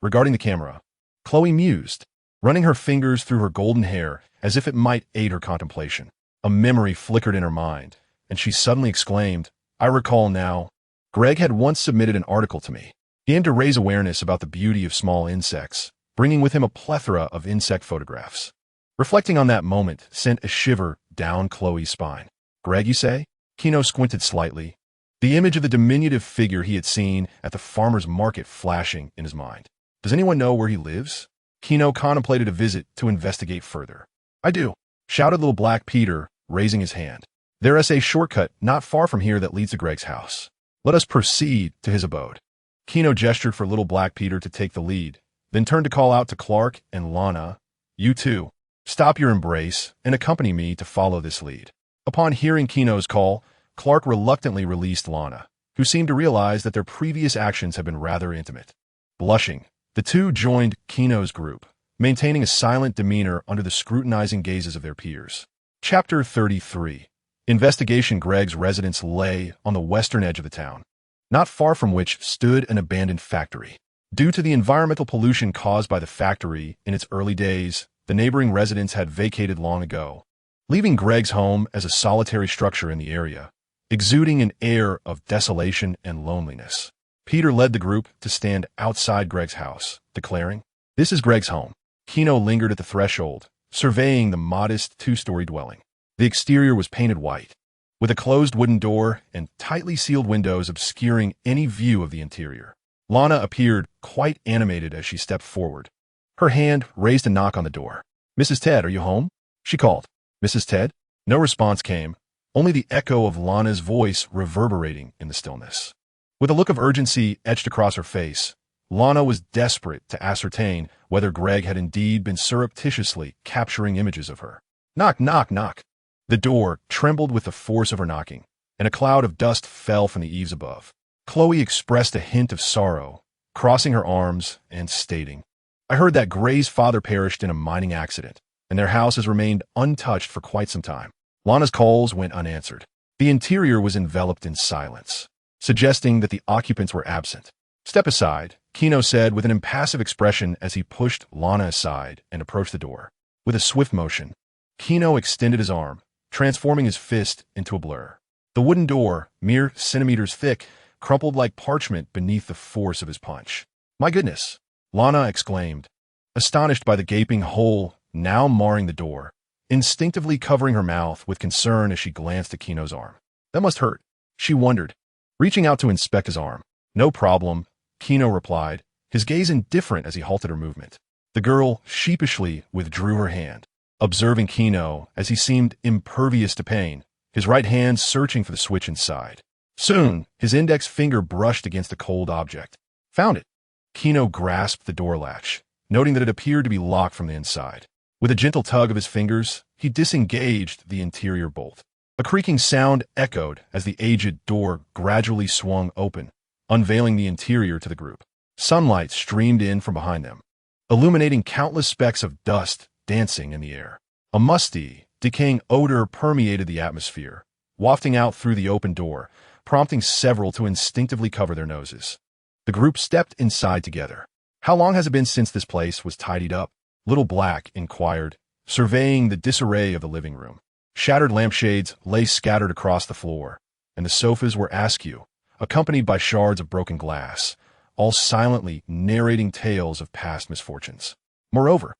Regarding the camera," Chloe mused, running her fingers through her golden hair as if it might aid her contemplation. A memory flickered in her mind, and she suddenly exclaimed, "I recall now. Greg had once submitted an article to me. He aimed to raise awareness about the beauty of small insects, bringing with him a plethora of insect photographs. Reflecting on that moment sent a shiver down Chloe's spine. Greg, you say? Kino squinted slightly, the image of the diminutive figure he had seen at the farmer's market flashing in his mind. Does anyone know where he lives? Kino contemplated a visit to investigate further. I do, shouted little Black Peter, raising his hand. There is a shortcut not far from here that leads to Greg's house. Let us proceed to his abode. Kino gestured for little Black Peter to take the lead, then turned to call out to Clark and Lana, "You two, stop your embrace and accompany me to follow this lead." Upon hearing Kino's call, Clark reluctantly released Lana, who seemed to realize that their previous actions had been rather intimate. Blushing, the two joined Kino's group, maintaining a silent demeanor under the scrutinizing gazes of their peers. Chapter 33. Investigation. Greg's residence lay on the western edge of the town, not far from which stood an abandoned factory. Due to the environmental pollution caused by the factory in its early days, the neighboring residents had vacated long ago, leaving Greg's home as a solitary structure in the area, exuding an air of desolation and loneliness. Peter led the group to stand outside Greg's house, declaring, "This is Greg's home." Kino lingered at the threshold, surveying the modest two-story dwelling. The exterior was painted white, with a closed wooden door and tightly sealed windows obscuring any view of the interior. Lana appeared quite animated as she stepped forward. Her hand raised to knock on the door. "Mrs. Ted, are you home?" she called. "Mrs. Ted?" No response came, only the echo of Lana's voice reverberating in the stillness. With a look of urgency etched across her face, Lana was desperate to ascertain whether Greg had indeed been surreptitiously capturing images of her. "Knock, knock, knock." The door trembled with the force of her knocking, and a cloud of dust fell from the eaves above. Chloe expressed a hint of sorrow, crossing her arms and stating, "I heard that Gray's father perished in a mining accident, and their house has remained untouched for quite some time." Lana's calls went unanswered. The interior was enveloped in silence, suggesting that the occupants were absent. "Step aside," Kino said with an impassive expression as he pushed Lana aside and approached the door. With a swift motion, Kino extended his arm, transforming his fist into a blur. The wooden door, mere centimeters thick, crumpled like parchment beneath the force of his punch. "My goodness!" Lana exclaimed, astonished by the gaping hole now marring the door, instinctively covering her mouth with concern as she glanced at Kino's arm. "That must hurt," she wondered, reaching out to inspect his arm. "No problem," Kino replied, his gaze indifferent as he halted her movement. The girl sheepishly withdrew her hand, observing Kino as he seemed impervious to pain, his right hand searching for the switch inside. Soon, his index finger brushed against a cold object. "Found it." Kino grasped the door latch, noting that it appeared to be locked from the inside. With a gentle tug of his fingers, he disengaged the interior bolt. A creaking sound echoed as the aged door gradually swung open, unveiling the interior to the group. Sunlight streamed in from behind them, illuminating countless specks of dust dancing in the air. A musty, decaying odor permeated the atmosphere, wafting out through the open door, prompting several to instinctively cover their noses. The group stepped inside together. "How long has it been since this place was tidied up?" Little Black inquired, surveying the disarray of the living room. Shattered lampshades lay scattered across the floor, and the sofas were askew, accompanied by shards of broken glass, all silently narrating tales of past misfortunes. Moreover,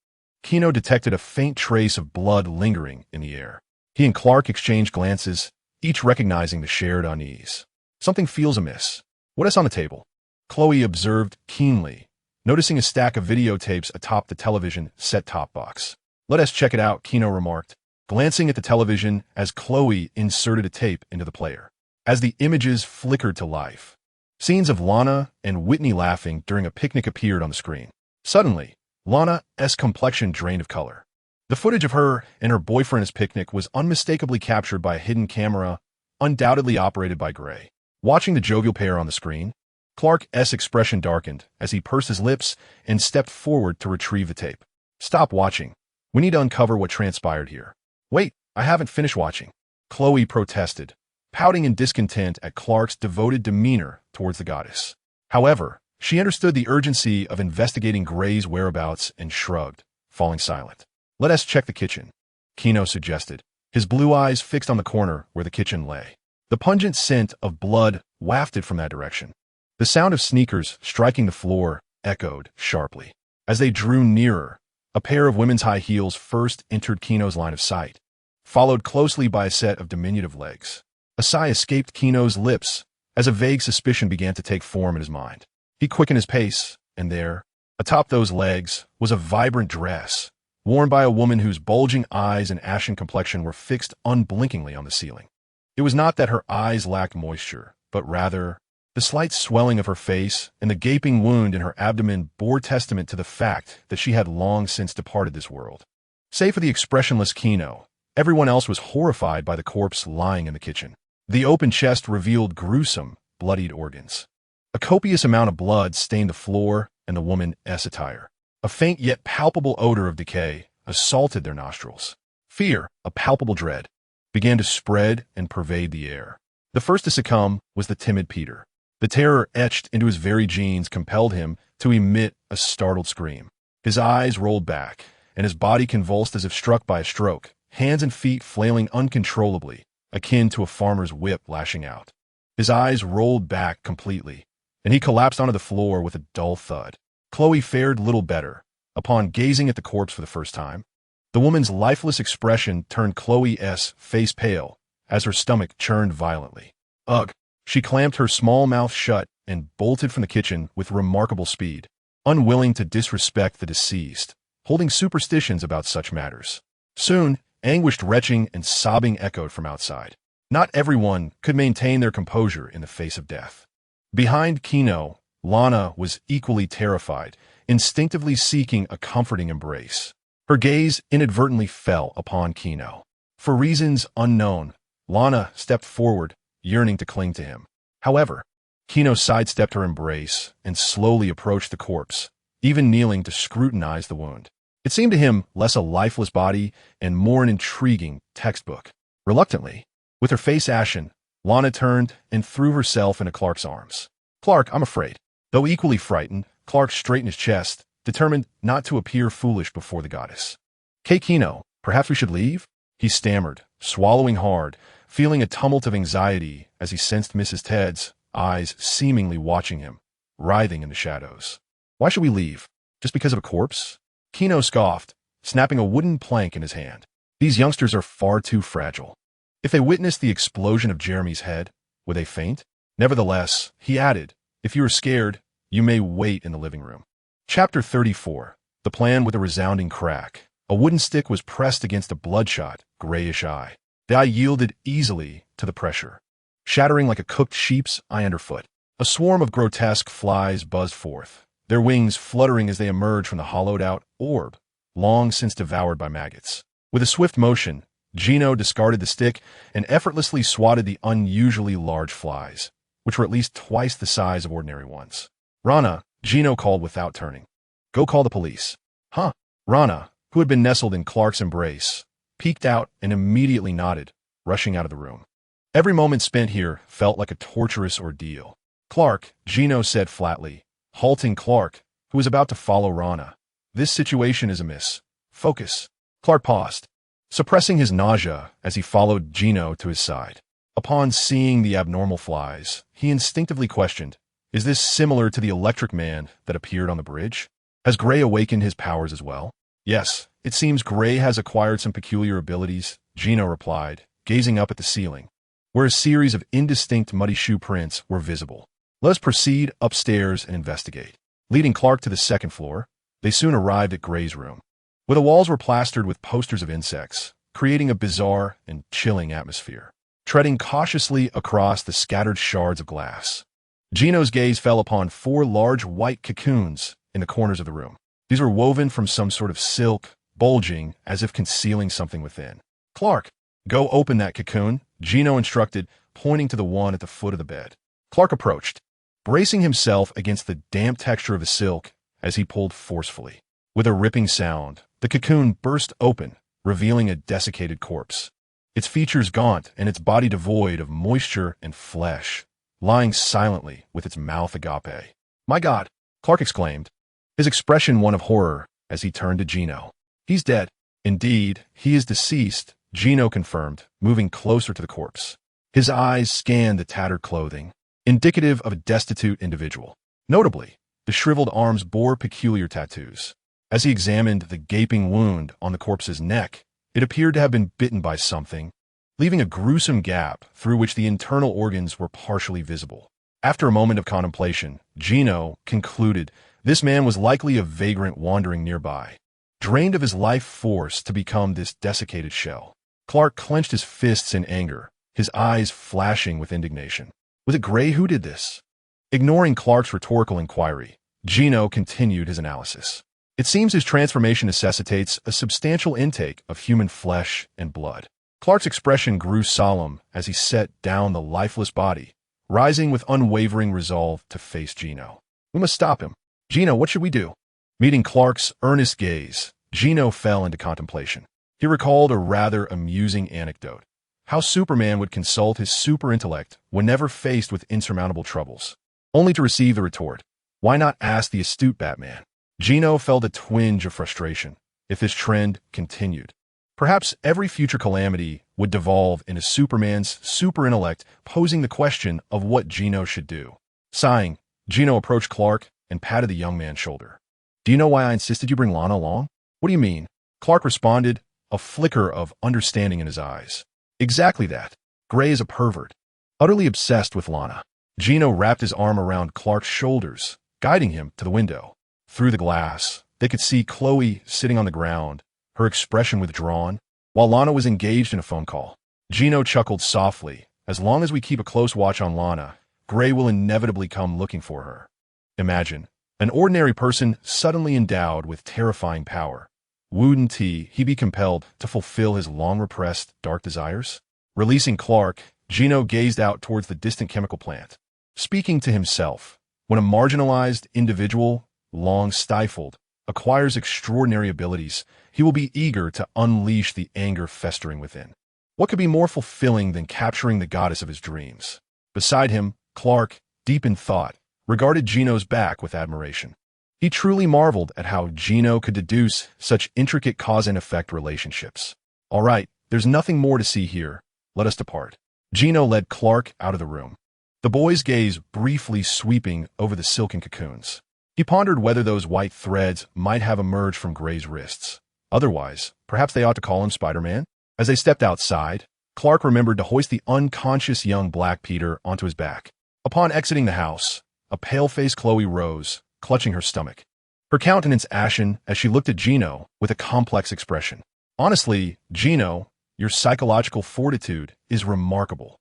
Kino detected a faint trace of blood lingering in the air. He and Clark exchanged glances, each recognizing the shared unease. "Something feels amiss. What is on the table?" Chloe observed keenly, noticing a stack of videotapes atop the television set-top box. "Let us check it out," Kino remarked, glancing at the television as Chloe inserted a tape into the player. As the images flickered to life, scenes of Lana and Whitney laughing during a picnic appeared on the screen. Suddenly, Lana's complexion drained of color. The footage of her and her boyfriend's picnic was unmistakably captured by a hidden camera, undoubtedly operated by Gray. Watching the jovial pair on the screen, Clark's expression darkened as he pursed his lips and stepped forward to retrieve the tape. "Stop watching. We need to uncover what transpired here." "Wait, I haven't finished watching," Chloe protested, pouting in discontent at Clark's devoted demeanor towards the goddess. However, she understood the urgency of investigating Gray's whereabouts and shrugged, falling silent. "Let us check the kitchen," Kino suggested, his blue eyes fixed on the corner where the kitchen lay. The pungent scent of blood wafted from that direction. The sound of sneakers striking the floor echoed sharply. As they drew nearer, A pair of women's high heels first entered Kino's line of sight, followed closely by a set of diminutive legs. A sigh escaped Kino's lips as a vague suspicion began to take form in his mind. He quickened his pace, and there, atop those legs, was a vibrant dress, worn by a woman whose bulging eyes and ashen complexion were fixed unblinkingly on the ceiling. It was not that her eyes lacked moisture, but rather, the slight swelling of her face and the gaping wound in her abdomen bore testament to the fact that she had long since departed this world. Save for the expressionless Kino, everyone else was horrified by the corpse lying in the kitchen. The open chest revealed gruesome, bloodied organs. A copious amount of blood stained the floor and the woman's attire. A faint yet palpable odor of decay assaulted their nostrils. Fear, a palpable dread, began to spread and pervade the air. The first to succumb was the timid Peter. The terror etched into his very genes compelled him to emit a startled scream. His eyes rolled back, and his body convulsed as if struck by a stroke, hands and feet flailing uncontrollably, akin to a farmer's whip lashing out. His eyes rolled back completely, and he collapsed onto the floor with a dull thud. Chloe fared little better. Upon gazing at the corpse for the first time, the woman's lifeless expression turned Chloe's face pale as her stomach churned violently. Ugh! She clamped her small mouth shut and bolted from the kitchen with remarkable speed, unwilling to disrespect the deceased, holding superstitions about such matters. Soon, anguished retching and sobbing echoed from outside. Not everyone could maintain their composure in the face of death. Behind Kino, Lana was equally terrified, instinctively seeking a comforting embrace. Her gaze inadvertently fell upon Kino. For reasons unknown, Lana stepped forward, yearning to cling to him. However, Kino sidestepped her embrace and slowly approached the corpse, even kneeling to scrutinize the wound. It seemed to him less a lifeless body and more an intriguing textbook. Reluctantly, with her face ashen, Lana turned and threw herself into Clark's arms. "Clark, I'm afraid." Though equally frightened, Clark straightened his chest, determined not to appear foolish before the goddess. "Kino, perhaps we should leave?" he stammered, swallowing hard, feeling a tumult of anxiety as he sensed Mrs. Ted's eyes seemingly watching him, writhing in the shadows. "Why should we leave? Just because of a corpse?" Kino scoffed, snapping a wooden plank in his hand. "These youngsters are far too fragile. If they witnessed the explosion of Jeremy's head, would they faint? Nevertheless," he added, "if you are scared, you may wait in the living room." Chapter 34. The plan with a resounding crack. A wooden stick was pressed against a bloodshot, grayish eye. The eye yielded easily to the pressure, shattering like a cooked sheep's eye underfoot. A swarm of grotesque flies buzzed forth, their wings fluttering as they emerged from the hollowed-out orb, long since devoured by maggots. With a swift motion, Gino discarded the stick and effortlessly swatted the unusually large flies, which were at least twice the size of ordinary ones. "Rana," Gino called without turning. "Go call the police." "Huh?" Rana, who had been nestled in Clark's embrace, peeked out and immediately nodded, rushing out of the room. Every moment spent here felt like a torturous ordeal. "Clark," Gino said flatly, halting Clark, who was about to follow Rana. "This situation is amiss. Focus." Clark paused, suppressing his nausea as he followed Gino to his side. Upon seeing the abnormal flies, he instinctively questioned, "Is this similar to the electric man that appeared on the bridge? Has Gray awakened his powers as well?" "Yes, it seems Gray has acquired some peculiar abilities," Gino replied, gazing up at the ceiling, where a series of indistinct muddy shoe prints were visible. "Let us proceed upstairs and investigate." Leading Clark to the second floor, they soon arrived at Gray's room, where the walls were plastered with posters of insects, creating a bizarre and chilling atmosphere. Treading cautiously across the scattered shards of glass, Gino's gaze fell upon 4 large white cocoons in the corners of the room. These were woven from some sort of silk, bulging as if concealing something within. "Clark, go open that cocoon," Gino instructed, pointing to the one at the foot of the bed. Clark approached, bracing himself against the damp texture of the silk as he pulled forcefully. With a ripping sound, the cocoon burst open, revealing a desiccated corpse, its features gaunt and its body devoid of moisture and flesh, lying silently with its mouth agape. "My God!" Clark exclaimed, his expression one of horror as he turned to Gino. "He's dead." "Indeed, he is deceased," Gino confirmed, moving closer to the corpse. His eyes scanned the tattered clothing, indicative of a destitute individual. Notably, the shriveled arms bore peculiar tattoos, As he examined the gaping wound on the corpse's neck, it appeared to have been bitten by something, leaving a gruesome gap through which the internal organs were partially visible. After a moment of contemplation, Gino concluded this man was likely a vagrant wandering nearby, drained of his life force to become this desiccated shell. Clark clenched his fists in anger, his eyes flashing with indignation. Was it Gray who did this? Ignoring Clark's rhetorical inquiry, Gino continued his analysis. It seems his transformation necessitates a substantial intake of human flesh and blood. Clark's expression grew solemn as he set down the lifeless body, rising with unwavering resolve to face Gino. We must stop him. Gino, what should we do? Meeting Clark's earnest gaze, Gino fell into contemplation. He recalled a rather amusing anecdote. How Superman would consult his super intellect whenever faced with insurmountable troubles, only to receive the retort, why not ask the astute Batman? Gino felt a twinge of frustration if this trend continued. Perhaps every future calamity would devolve into Superman's super intellect posing the question of what Gino should do. Sighing, Gino approached Clark and patted the young man's shoulder. Do you know why I insisted you bring Lana along? What do you mean? Clark responded, a flicker of understanding in his eyes. Exactly that. Gray is a pervert, utterly obsessed with Lana. Gino wrapped his arm around Clark's shoulders, guiding him to the window. Through the glass, they could see Chloe sitting on the ground, her expression withdrawn, while Lana was engaged in a phone call. Gino chuckled softly. As long as we keep a close watch on Lana, Gray will inevitably come looking for her. Imagine, an ordinary person suddenly endowed with terrifying power. Wouldn't he be compelled to fulfill his long-repressed dark desires? Releasing Clark, Gino gazed out towards the distant chemical plant. Speaking to himself, when a marginalized individual, long stifled, acquires extraordinary abilities, he will be eager to unleash the anger festering within. What could be more fulfilling than capturing the goddess of his dreams? Beside him, Clark, deep in thought, regarded Gino's back with admiration. He truly marveled at how Gino could deduce such intricate cause and effect relationships. All right, there's nothing more to see here. Let us depart. Gino led Clark out of the room, the boy's gaze briefly sweeping over the silken cocoons. He pondered whether those white threads might have emerged from Gray's wrists. Otherwise, perhaps they ought to call him Spider-Man. As they stepped outside, Clark remembered to hoist the unconscious young Black Peter onto his back. Upon exiting the house, a pale-faced Chloe rose, clutching her stomach, her countenance ashen as she looked at Gino with a complex expression. Honestly, Gino, your psychological fortitude is remarkable.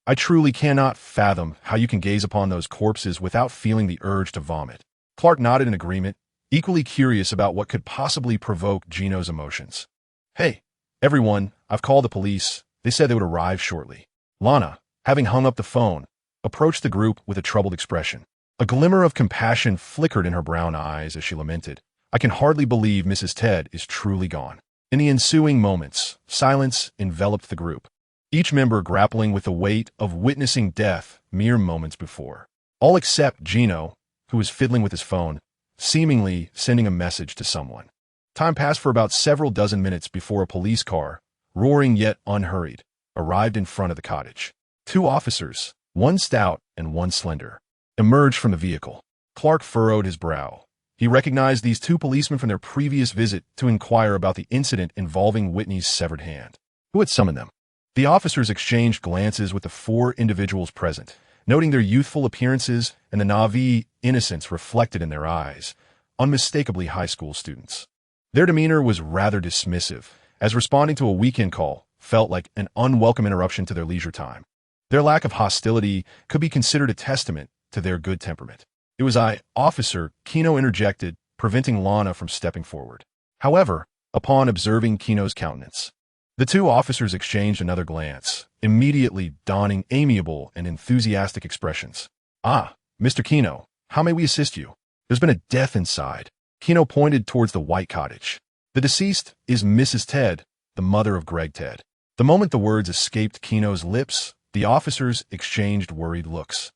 I truly cannot fathom how you can gaze upon those corpses without feeling the urge to vomit. Clark nodded in agreement, equally curious about what could possibly provoke Gino's emotions. Hey, everyone, I've called the police. They said they would arrive shortly. Lana, having hung up the phone, approached the group with a troubled expression. A glimmer of compassion flickered in her brown eyes as she lamented, I can hardly believe Mrs. Ted is truly gone. In the ensuing moments, silence enveloped the group, each member grappling with the weight of witnessing death mere moments before. All except Gino, who was fiddling with his phone, seemingly sending a message to someone. Time passed for about several dozen minutes before a police car, roaring yet unhurried, arrived in front of the cottage. 2 officers, one stout and one slender, emerged from the vehicle. Clark furrowed his brow. He recognized these 2 policemen from their previous visit to inquire about the incident involving Whitney's severed hand. Who had summoned them? The officers exchanged glances with the 4 individuals present, noting their youthful appearances and the naive innocence reflected in their eyes, unmistakably high school students. Their demeanor was rather dismissive, as responding to a weekend call felt like an unwelcome interruption to their leisure time. Their lack of hostility could be considered a testament to their good temperament. It was Officer Gino interjected, preventing Lana from stepping forward. However, upon observing Kino's countenance, the 2 officers exchanged another glance, immediately donning amiable and enthusiastic expressions. Mr. Gino, how may we assist you? There's been a death inside. Gino pointed towards the white cottage. The deceased is Mrs. Ted, the mother of Greg Ted. The moment the words escaped Gino's lips, the officers exchanged worried looks,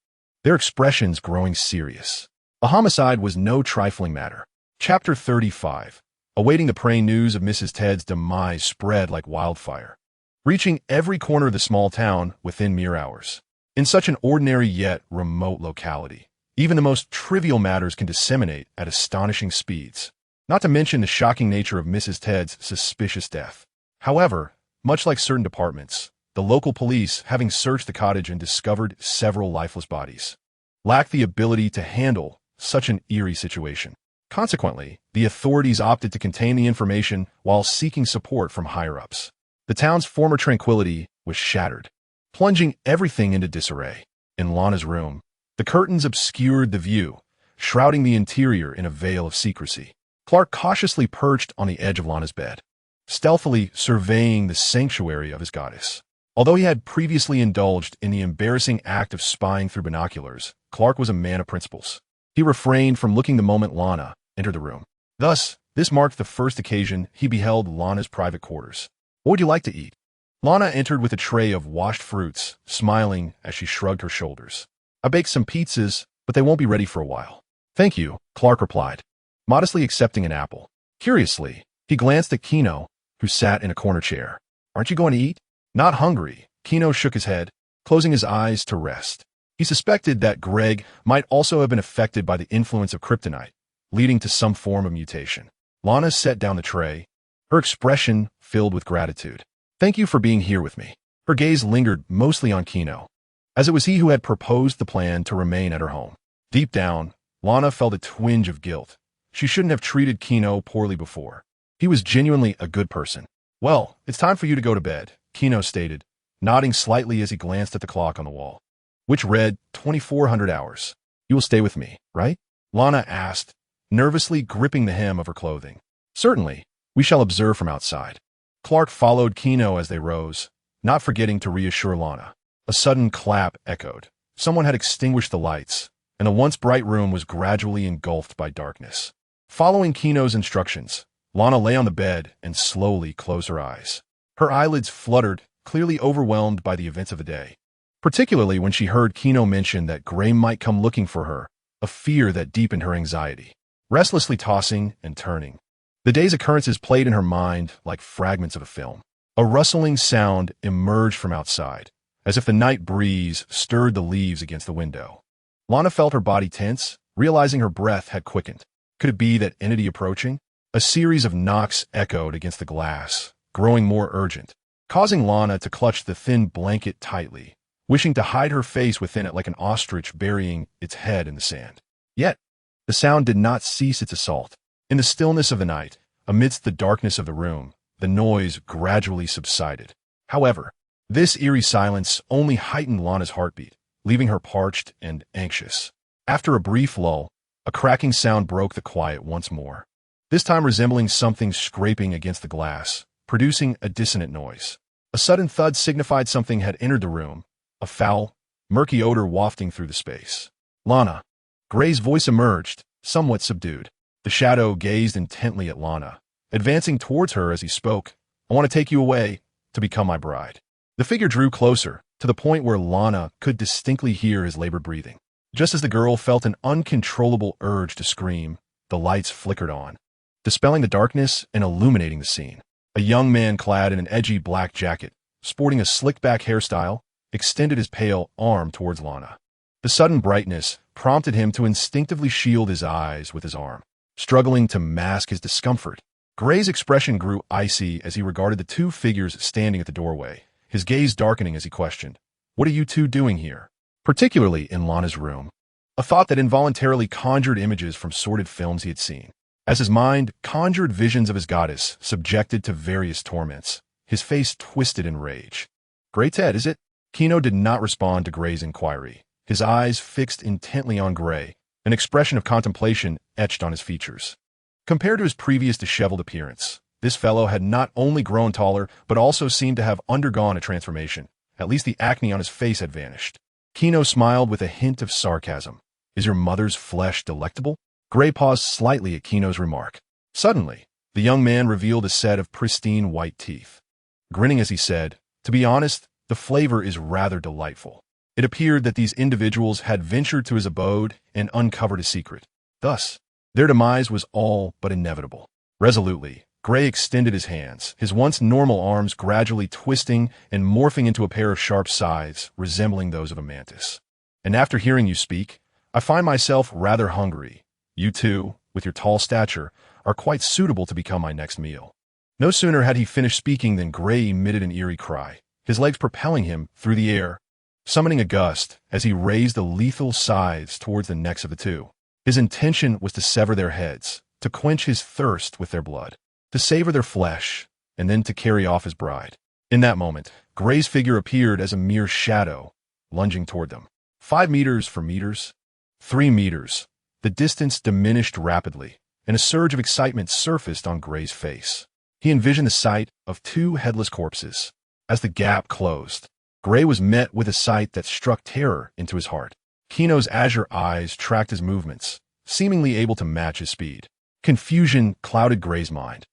their expressions growing serious. A homicide was no trifling matter. Chapter 35. Awaiting the prey, news of Mrs. Ted's demise spread like wildfire, reaching every corner of the small town within mere hours. In such an ordinary yet remote locality, even the most trivial matters can disseminate at astonishing speeds. not to mention the shocking nature of Mrs. Ted's suspicious death. However, much like certain departments, the local police, having searched the cottage and discovered several lifeless bodies, lacked the ability to handle such an eerie situation. Consequently, the authorities opted to contain the information while seeking support from higher-ups. The town's former tranquility was shattered, plunging everything into disarray. In Lana's room, the curtains obscured the view, shrouding the interior in a veil of secrecy. Clark cautiously perched on the edge of Lana's bed, stealthily surveying the sanctuary of his goddess. Although he had previously indulged in the embarrassing act of spying through binoculars, Clark was a man of principles. He refrained from looking the moment Lana entered the room. Thus, this marked the first occasion he beheld Lana's private quarters. "What would you like to eat?" Lana entered with a tray of washed fruits, smiling as she shrugged her shoulders. "I baked some pizzas, but they won't be ready for a while." "Thank you," Clark replied, modestly accepting an apple. Curiously, he glanced at Gino, who sat in a corner chair. "Aren't you going to eat?" "Not hungry." Gino shook his head, closing his eyes to rest. He suspected that Greg might also have been affected by the influence of kryptonite, leading to some form of mutation. Lana set down the tray, her expression filled with gratitude. "Thank you for being here with me." Her gaze lingered mostly on Gino, as it was he who had proposed the plan to remain at her home. Deep down, Lana felt a twinge of guilt. She shouldn't have treated Gino poorly before. He was genuinely a good person. "Well, it's time for you to go to bed," Gino stated, nodding slightly as he glanced at the clock on the wall, which read 2400 hours. "You will stay with me, right?" Lana asked, nervously gripping the hem of her clothing. "Certainly. We shall observe from outside." Clark followed Gino as they rose, not forgetting to reassure Lana. A sudden clap echoed. Someone had extinguished the lights, and the once bright room was gradually engulfed by darkness. Following Gino's instructions, Lana lay on the bed and slowly closed her eyes. Her eyelids fluttered, clearly overwhelmed by the events of the day, particularly when she heard Gino mention that Gray might come looking for her, a fear that deepened her anxiety. Restlessly tossing and turning, the day's occurrences played in her mind like fragments of a film. A rustling sound emerged from outside, as if the night breeze stirred the leaves against the window. Lana felt her body tense, realizing her breath had quickened. Could it be that entity approaching? A series of knocks echoed against the glass, growing more urgent, causing Lana to clutch the thin blanket tightly, wishing to hide her face within it like an ostrich burying its head in the sand. Yet, the sound did not cease its assault. In the stillness of the night, amidst the darkness of the room, the noise gradually subsided. However, this eerie silence only heightened Lana's heartbeat, leaving her parched and anxious. After a brief lull, a cracking sound broke the quiet once more, this time resembling something scraping against the glass, producing a dissonant noise. A sudden thud signified something had entered the room, a foul, murky odor wafting through the space. "Lana." Gray's voice emerged, somewhat subdued. The shadow gazed intently at Lana, advancing towards her as he spoke. "I want to take you away to become my bride." The figure drew closer, to the point where Lana could distinctly hear his labored breathing. Just as the girl felt an uncontrollable urge to scream, the lights flickered on, dispelling the darkness and illuminating the scene. A young man clad in an edgy black jacket, sporting a slicked-back hairstyle, extended his pale arm towards Lana. The sudden brightness prompted him to instinctively shield his eyes with his arm, struggling to mask his discomfort. Gray's expression grew icy as he regarded the two figures standing at the doorway, his gaze darkening as he questioned, "What are you two doing here?" Particularly in Lana's room. A thought that involuntarily conjured images from sordid films he had seen. As his mind conjured visions of his goddess subjected to various torments, his face twisted in rage. "Gray Ted, is it?" Gino did not respond to Gray's inquiry, his eyes fixed intently on Gray, an expression of contemplation etched on his features. Compared to his previous disheveled appearance, this fellow had not only grown taller, but also seemed to have undergone a transformation. At least the acne on his face had vanished. Gino smiled with a hint of sarcasm. "Is your mother's flesh delectable?" Gray paused slightly at Gino's remark. Suddenly, the young man revealed a set of pristine white teeth. Grinning as he said, "To be honest, the flavor is rather delightful." It appeared that these individuals had ventured to his abode and uncovered a secret. Thus, their demise was all but inevitable. Resolutely, Gray extended his hands, his once normal arms gradually twisting and morphing into a pair of sharp scythes resembling those of a mantis. "And after hearing you speak, I find myself rather hungry. You two, with your tall stature, are quite suitable to become my next meal. No sooner had he finished speaking than Gray emitted an eerie cry, his legs propelling him through the air, summoning a gust as he raised the lethal scythes towards the necks of the two. His intention was to sever their heads, to quench his thirst with their blood, to savor their flesh, and then to carry off his bride. In that moment, Gray's figure appeared as a mere shadow, lunging toward them. 5 meters for meters. 3 meters. The distance diminished rapidly, and a surge of excitement surfaced on Gray's face. He envisioned the sight of 2 headless corpses. As the gap closed, Gray was met with a sight that struck terror into his heart. Gino's azure eyes tracked his movements, seemingly able to match his speed. Confusion clouded Gray's mind.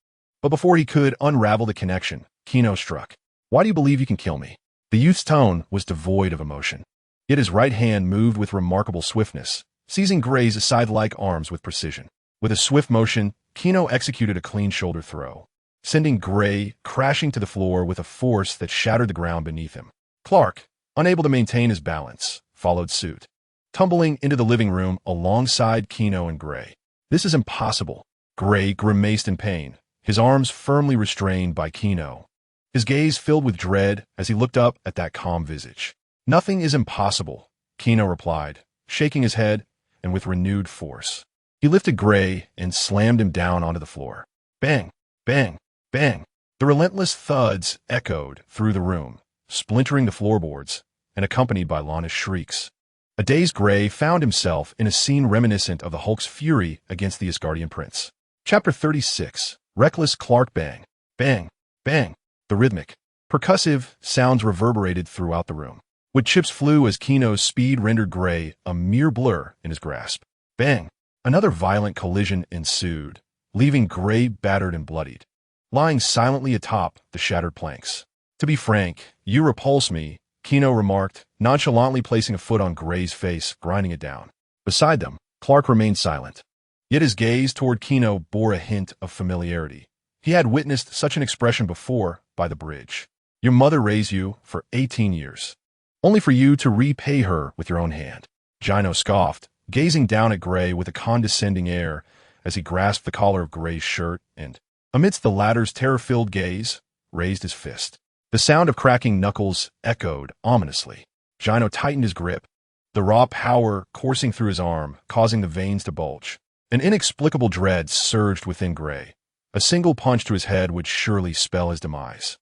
But before he could unravel the connection, Gino struck. "Why do you believe you can kill me?" The youth's tone was devoid of emotion. Yet his right hand moved with remarkable swiftness, seizing Gray's scythe-like arms with precision. With a swift motion, Gino executed a clean shoulder throw, sending Gray crashing to the floor with a force that shattered the ground beneath him. Clark, unable to maintain his balance, followed suit, tumbling into the living room alongside Gino and Gray. "This is impossible." Gray grimaced in pain, his arms firmly restrained by Gino, his gaze filled with dread as he looked up at that calm visage. "Nothing is impossible," Gino replied, shaking his head and with renewed force. He lifted Gray and slammed him down onto the floor. Bang, bang, bang. The relentless thuds echoed through the room, splintering the floorboards and accompanied by Lana's shrieks. A dazed Gray found himself in a scene reminiscent of the Hulk's fury against the Asgardian prince. Chapter 36. Reckless Clark. Bang, bang, bang. The rhythmic, percussive sounds reverberated throughout the room. Wood chips flew as Gino's speed rendered Gray a mere blur in his grasp. Bang! Another violent collision ensued, leaving Gray battered and bloodied, lying silently atop the shattered planks. "To be frank, you repulse me," Gino remarked, nonchalantly placing a foot on Gray's face, grinding it down. Beside them, Clark remained silent. Yet his gaze toward Gino bore a hint of familiarity. He had witnessed such an expression before by the bridge. "Your mother raised you for 18 years. Only for you to repay her with your own hand." Gino scoffed, gazing down at Gray with a condescending air as he grasped the collar of Gray's shirt and, amidst the latter's terror-filled gaze, raised his fist. The sound of cracking knuckles echoed ominously. Gino tightened his grip, the raw power coursing through his arm, causing the veins to bulge. An inexplicable dread surged within Gray. A single punch to his head would surely spell his demise.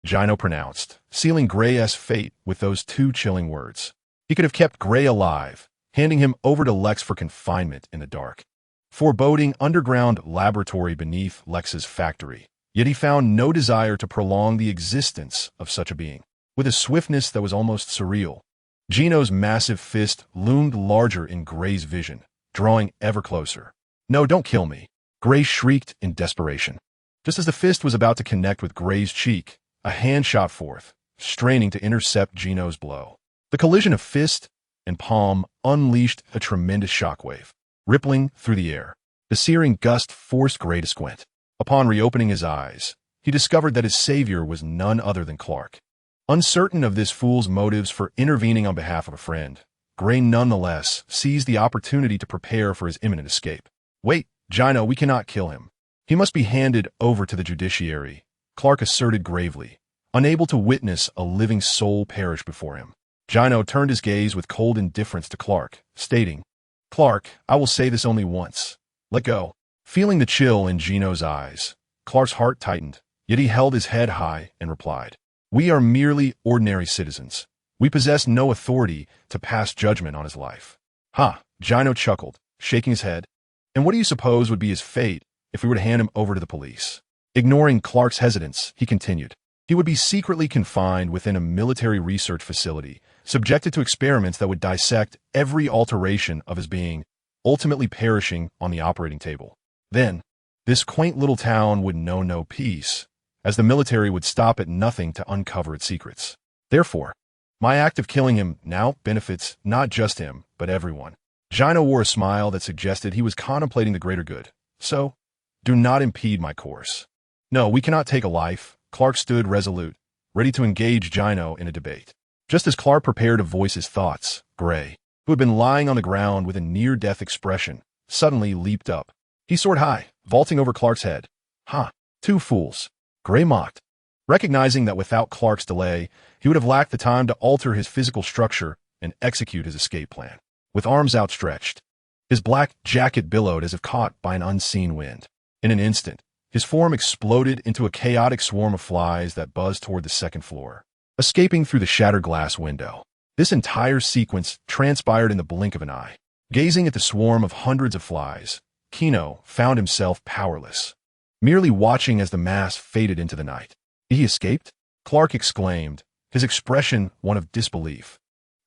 Gino pronounced, sealing Gray's fate with those 2 chilling words. He could have kept Gray alive, handing him over to Lex for confinement in the dark, foreboding underground laboratory beneath Lex's factory. Yet he found no desire to prolong the existence of such a being. With a swiftness that was almost surreal, Gino's massive fist loomed larger in Gray's vision, drawing ever closer. "No, don't kill me," Gray shrieked in desperation. Just as the fist was about to connect with Gray's cheek, a hand shot forth, straining to intercept Gino's blow. The collision of fist and palm unleashed a tremendous shockwave, rippling through the air. The searing gust forced Gray to squint. Upon reopening his eyes, he discovered that his savior was none other than Clark. Uncertain of this fool's motives for intervening on behalf of a friend, Gray nonetheless seized the opportunity to prepare for his imminent escape. "Wait, Gino, we cannot kill him. He must be handed over to the judiciary," Clark asserted gravely, unable to witness a living soul perish before him. Gino turned his gaze with cold indifference to Clark, stating, "Clark, I will say this only once. Let go." Feeling the chill in Gino's eyes, Clark's heart tightened, yet he held his head high and replied, "We are merely ordinary citizens. We possess no authority to pass judgment on his life." "Ha!" Gino chuckled, shaking his head. "And what do you suppose would be his fate if we were to hand him over to the police?" Ignoring Clark's hesitance, he continued, "He would be secretly confined within a military research facility, subjected to experiments that would dissect every alteration of his being, ultimately perishing on the operating table. Then, this quaint little town would know no peace, as the military would stop at nothing to uncover its secrets. Therefore, my act of killing him now benefits not just him, but everyone." Gino wore a smile that suggested he was contemplating the greater good. "So, do not impede my course." "No, we cannot take a life." Clark stood resolute, ready to engage Gino in a debate. Just as Clark prepared to voice his thoughts, Gray, who had been lying on the ground with a near-death expression, suddenly leaped up. He soared high, vaulting over Clark's head. "Ha, two fools," Gray mocked, recognizing that without Clark's delay, he would have lacked the time to alter his physical structure and execute his escape plan. With arms outstretched, his black jacket billowed as if caught by an unseen wind. In an instant, his form exploded into a chaotic swarm of flies that buzzed toward the second floor, escaping through the shattered glass window. This entire sequence transpired in the blink of an eye. Gazing at the swarm of hundreds of flies, Gino found himself powerless, merely watching as the mass faded into the night. "He escaped?" Clark exclaimed, his expression one of disbelief,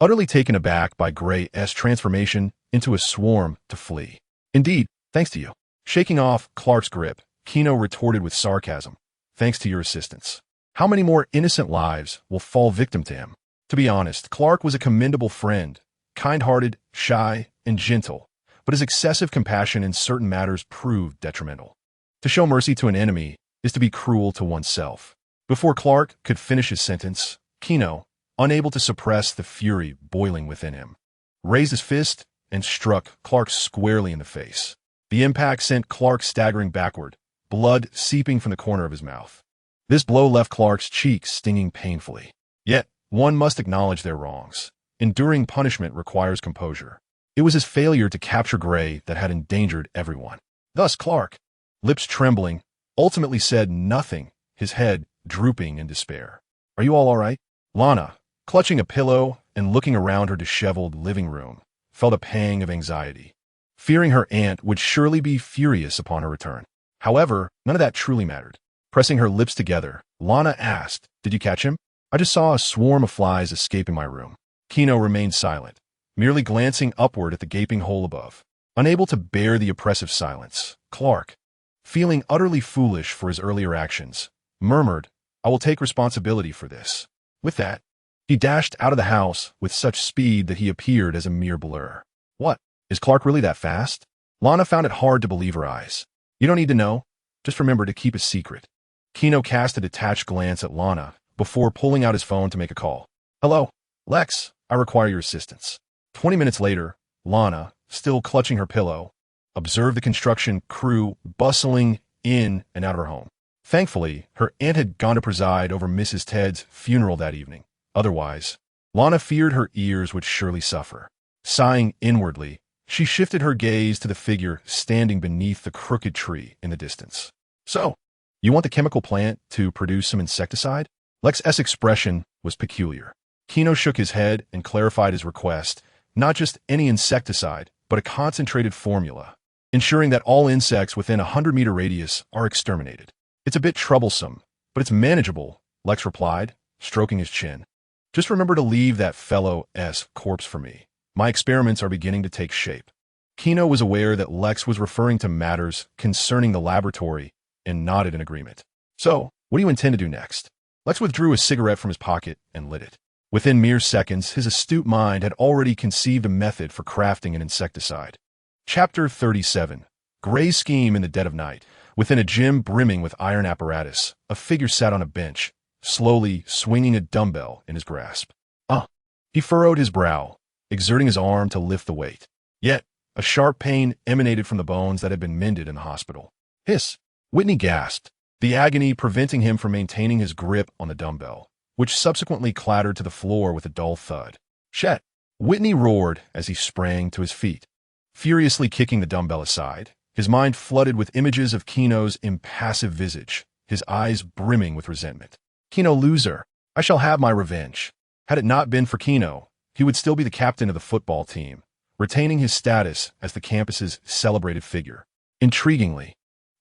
utterly taken aback by Gray's transformation into a swarm to flee. "Indeed, thanks to you." Shaking off Clark's grip, Gino retorted with sarcasm, "Thanks to your assistance. How many more innocent lives will fall victim to him?" To be honest, Clark was a commendable friend, kind-hearted, shy, and gentle, but his excessive compassion in certain matters proved detrimental. To show mercy to an enemy is to be cruel to oneself. Before Clark could finish his sentence, Gino, unable to suppress the fury boiling within him, raised his fist and struck Clark squarely in the face. The impact sent Clark staggering backward, blood seeping from the corner of his mouth. This blow left Clark's cheeks stinging painfully. Yet, one must acknowledge their wrongs. Enduring punishment requires composure. It was his failure to capture Gray that had endangered everyone. Thus Clark, lips trembling, ultimately said nothing, his head drooping in despair. "Are you all right?" Lana, clutching a pillow and looking around her disheveled living room, felt a pang of anxiety, fearing her aunt would surely be furious upon her return. However, none of that truly mattered. Pressing her lips together, Lana asked, "Did you catch him?" "I just saw a swarm of flies escaping my room." Gino remained silent, merely glancing upward at the gaping hole above. Unable to bear the oppressive silence, Clark, feeling utterly foolish for his earlier actions, murmured, "I will take responsibility for this." With that, he dashed out of the house with such speed that he appeared as a mere blur. "What? Is Clark really that fast?" Lana found it hard to believe her eyes. "You don't need to know. Just remember to keep it secret." Gino cast a detached glance at Lana before pulling out his phone to make a call. "Hello, Lex, I require your assistance." 20 minutes later, Lana, still clutching her pillow, observed the construction crew bustling in and out of her home. Thankfully, her aunt had gone to preside over Mrs. Ted's funeral that evening. Otherwise, Lana feared her ears would surely suffer. Sighing inwardly, she shifted her gaze to the figure standing beneath the crooked tree in the distance. "So, you want the chemical plant to produce some insecticide?" Lex's expression was peculiar. Gino shook his head and clarified his request, not just any insecticide, but a concentrated formula, ensuring that all insects within a 100-meter radius are exterminated. "It's a bit troublesome, but it's manageable," Lex replied, stroking his chin. "Just remember to leave that fellow's corpse for me. My experiments are beginning to take shape." Gino was aware that Lex was referring to matters concerning the laboratory and nodded in agreement. "So, what do you intend to do next?" Lex withdrew a cigarette from his pocket and lit it. Within mere seconds, his astute mind had already conceived a method for crafting an insecticide. Chapter 37. Gray's scheme in the dead of night. Within a gym brimming with iron apparatus, a figure sat on a bench, slowly swinging a dumbbell in his grasp. He furrowed his brow, exerting his arm to lift the weight. Yet, a sharp pain emanated from the bones that had been mended in the hospital. "Hiss!" Whitney gasped, the agony preventing him from maintaining his grip on the dumbbell, which subsequently clattered to the floor with a dull thud. "Chet!" Whitney roared as he sprang to his feet. Furiously kicking the dumbbell aside, his mind flooded with images of Gino's impassive visage, his eyes brimming with resentment. "Gino loser! I shall have my revenge." Had it not been for Gino, he would still be the captain of the football team, retaining his status as the campus's celebrated figure. Intriguingly,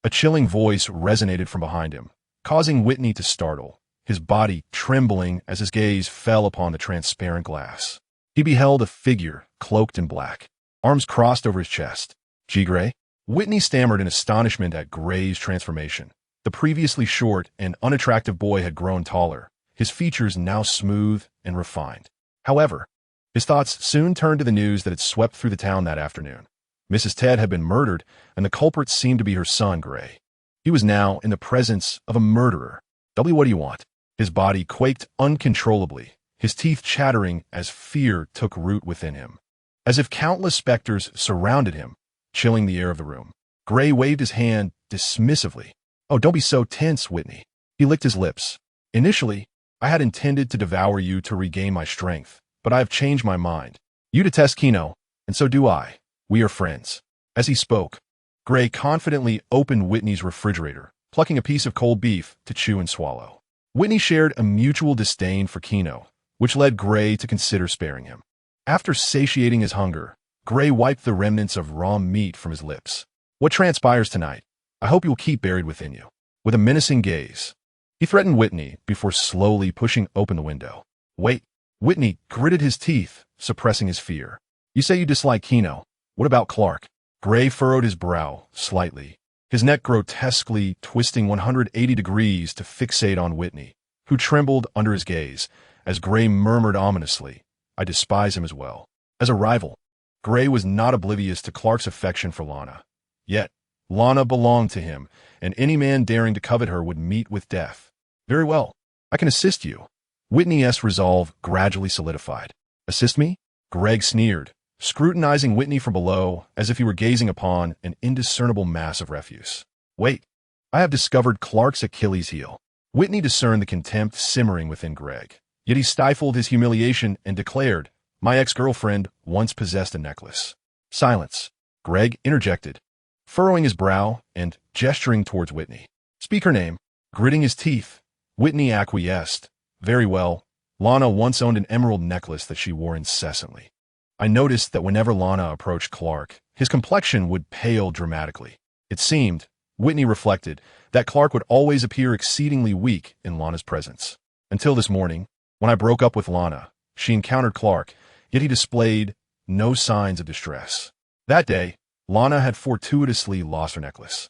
a chilling voice resonated from behind him, causing Whitney to startle, his body trembling as his gaze fell upon the transparent glass. He beheld a figure cloaked in black, arms crossed over his chest. "G. Gray?" Whitney stammered in astonishment at Gray's transformation. The previously short and unattractive boy had grown taller, his features now smooth and refined. However, his thoughts soon turned to the news that had swept through the town that afternoon. Mrs. Ted had been murdered, and the culprit seemed to be her son, Gray. He was now in the presence of a murderer. "W, what do you want?" His body quaked uncontrollably, his teeth chattering as fear took root within him. As if countless specters surrounded him, chilling the air of the room. Gray waved his hand dismissively. "Oh, don't be so tense, Whitney." He licked his lips. "Initially, I had intended to devour you to regain my strength, but I have changed my mind. You detest Gino, and so do I. We are friends." As he spoke, Gray confidently opened Whitney's refrigerator, plucking a piece of cold beef to chew and swallow. Whitney shared a mutual disdain for Gino, which led Gray to consider sparing him. After satiating his hunger, Gray wiped the remnants of raw meat from his lips. "What transpires tonight, I hope you will keep buried within you." With a menacing gaze, he threatened Whitney before slowly pushing open the window. "Wait." Whitney gritted his teeth, suppressing his fear. "You say you dislike Gino. What about Clark?" Gray furrowed his brow slightly, his neck grotesquely twisting 180 degrees to fixate on Whitney, who trembled under his gaze, as Gray murmured ominously, "I despise him as well." As a rival, Gray was not oblivious to Clark's affection for Lana. Yet, Lana belonged to him, and any man daring to covet her would meet with death. "Very well, I can assist you." Whitney's resolve gradually solidified. "Assist me?" Greg sneered, scrutinizing Whitney from below as if he were gazing upon an indiscernible mass of refuse. "Wait, I have discovered Clark's Achilles heel." Whitney discerned the contempt simmering within Greg, yet he stifled his humiliation and declared, "My ex-girlfriend once possessed a necklace." "Silence," Greg interjected, furrowing his brow and gesturing towards Whitney. "Speak her name." Gritting his teeth, Whitney acquiesced. "Very well. Lana once owned an emerald necklace that she wore incessantly. I noticed that whenever Lana approached Clark, his complexion would pale dramatically. It seemed," Whitney reflected, "that Clark would always appear exceedingly weak in Lana's presence. Until this morning, when I broke up with Lana, she encountered Clark, yet he displayed no signs of distress. That day, Lana had fortuitously lost her necklace."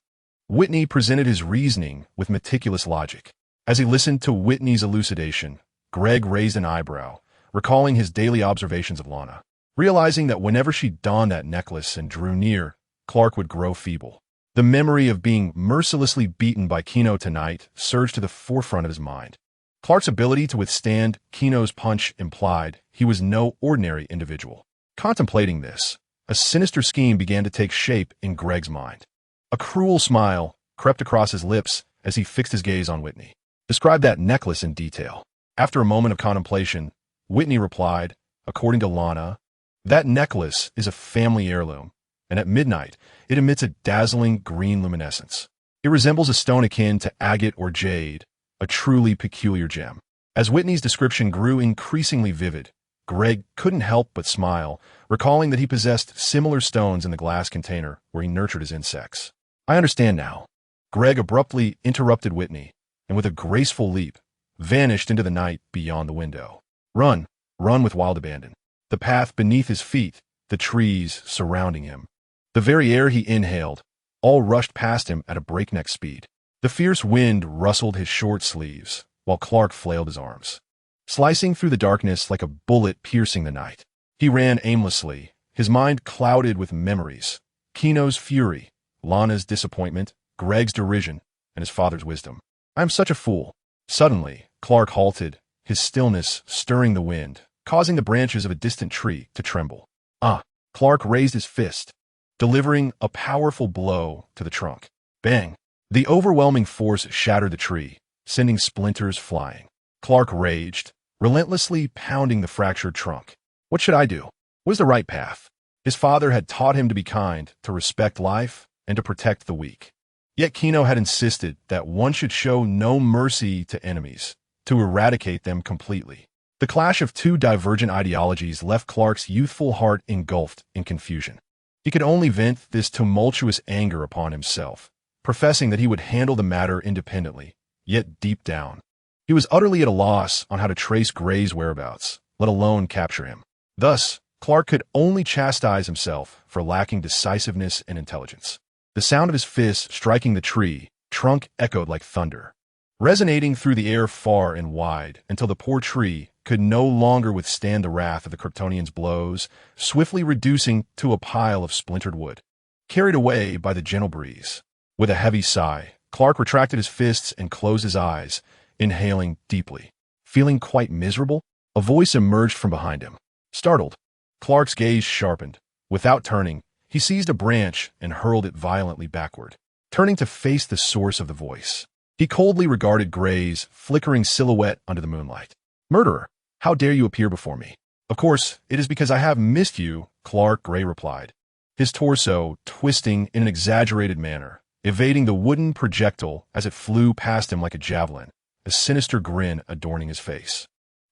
Whitney presented his reasoning with meticulous logic. As he listened to Whitney's elucidation, Greg raised an eyebrow, recalling his daily observations of Lana. Realizing that whenever she donned that necklace and drew near, Clark would grow feeble. The memory of being mercilessly beaten by Gino tonight surged to the forefront of his mind. Clark's ability to withstand Gino's punch implied he was no ordinary individual. Contemplating this, a sinister scheme began to take shape in Greg's mind. A cruel smile crept across his lips as he fixed his gaze on Whitney. "Describe that necklace in detail." After a moment of contemplation, Whitney replied, "According to Lana, that necklace is a family heirloom, and at midnight, it emits a dazzling green luminescence. It resembles a stone akin to agate or jade, a truly peculiar gem." As Whitney's description grew increasingly vivid, Greg couldn't help but smile, recalling that he possessed similar stones in the glass container where he nurtured his insects. "I understand now." Greg abruptly interrupted Whitney, and with a graceful leap, vanished into the night beyond the window. Run with wild abandon. The path beneath his feet, the trees surrounding him. The very air he inhaled, all rushed past him at a breakneck speed. The fierce wind rustled his short sleeves, while Clark flailed his arms, slicing through the darkness like a bullet piercing the night. He ran aimlessly, his mind clouded with memories. Gino's fury, Lana's disappointment, Greg's derision, and his father's wisdom. "I am such a fool." Suddenly, Clark halted, his stillness stirring the wind, causing the branches of a distant tree to tremble. "Ah!" Clark raised his fist, delivering a powerful blow to the trunk. Bang! The overwhelming force shattered the tree, sending splinters flying. Clark raged, relentlessly pounding the fractured trunk. What should I do? What was the right path? His father had taught him to be kind, to respect life, and to protect the weak. Yet Gino had insisted that one should show no mercy to enemies, to eradicate them completely. The clash of two divergent ideologies left Clark's youthful heart engulfed in confusion. He could only vent this tumultuous anger upon himself, professing that he would handle the matter independently, yet deep down, he was utterly at a loss on how to trace Gray's whereabouts, let alone capture him. Thus, Clark could only chastise himself for lacking decisiveness and intelligence. The sound of his fist striking the trunk echoed like thunder, resonating through the air far and wide until the poor tree could no longer withstand the wrath of the Kryptonian's blows, swiftly reducing to a pile of splintered wood, carried away by the gentle breeze. With a heavy sigh, Clark retracted his fists and closed his eyes, inhaling deeply. Feeling quite miserable, a voice emerged from behind him. Startled, Clark's gaze sharpened. Without turning, he seized a branch and hurled it violently backward. turning to face the source of the voice. He coldly regarded Gray's flickering silhouette under the moonlight. "Murderer, how dare you appear before me?" "Of course, it is because I have missed you," Clark Gray replied, his torso twisting in an exaggerated manner, evading the wooden projectile as it flew past him like a javelin, a sinister grin adorning his face.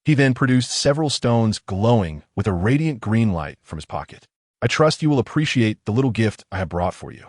He then produced several stones glowing with a radiant green light from his pocket. "I trust you will appreciate the little gift I have brought for you."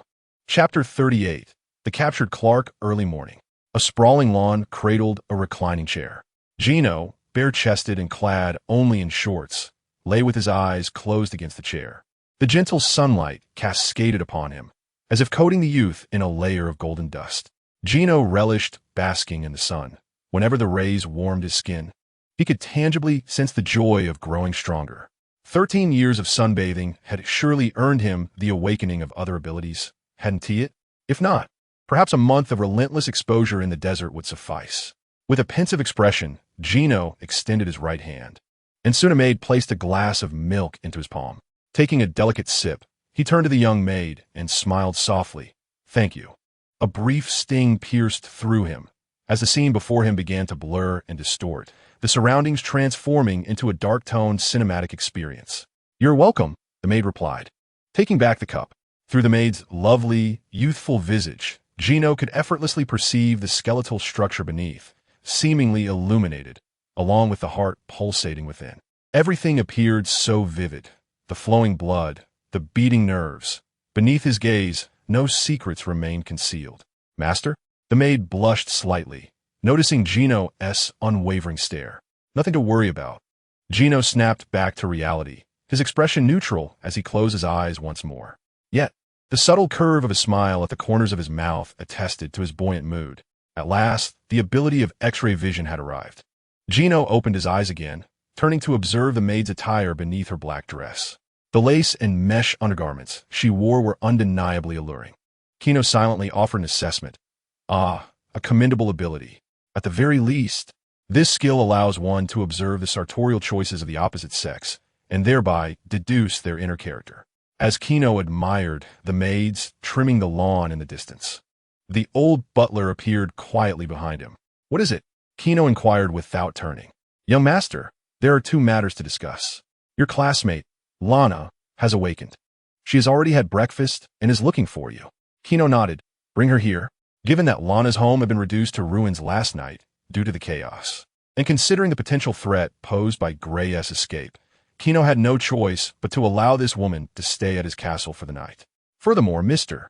Chapter 38. The Captured Clark Early Morning. A sprawling lawn cradled a reclining chair. Gino, bare-chested and clad only in shorts, lay with his eyes closed against the chair. The gentle sunlight cascaded upon him, as if coating the youth in a layer of golden dust. Gino relished basking in the sun. Whenever the rays warmed his skin, he could tangibly sense the joy of growing stronger. 13 years of sunbathing had surely earned him the awakening of other abilities, hadn't he it? If not, perhaps a month of relentless exposure in the desert would suffice. With a pensive expression, Gino extended his right hand, and soon a maid placed a glass of milk into his palm. Taking a delicate sip, he turned to the young maid and smiled softly. "Thank you." A brief sting pierced through him, as the scene before him began to blur and distort, the surroundings transforming into a dark-toned cinematic experience. "You're welcome," the maid replied, taking back the cup. Through the maid's lovely, youthful visage, Gino could effortlessly perceive the skeletal structure beneath, seemingly illuminated, along with the heart pulsating within. Everything appeared so vivid, the flowing blood, the beating nerves. Beneath his gaze, no secrets remained concealed. "Master?" The maid blushed slightly, noticing Gino's unwavering stare. "Nothing to worry about." Gino snapped back to reality, his expression neutral as he closed his eyes once more. Yet, the subtle curve of a smile at the corners of his mouth attested to his buoyant mood. At last, the ability of X-ray vision had arrived. Gino opened his eyes again, turning to observe the maid's attire beneath her black dress. The lace and mesh undergarments she wore were undeniably alluring. Gino silently offered an assessment. "Ah, a commendable ability. At the very least, this skill allows one to observe the sartorial choices of the opposite sex, and thereby deduce their inner character." As Gino admired the maids trimming the lawn in the distance, the old butler appeared quietly behind him. "What is it?" Gino inquired without turning. "Young master, there are two matters to discuss. Your classmate, Lana, has awakened. She has already had breakfast and is looking for you." Gino nodded. "Bring her here." Given that Lana's home had been reduced to ruins last night due to the chaos, and considering the potential threat posed by Gray's escape, Gino had no choice but to allow this woman to stay at his castle for the night. "Furthermore, Mr.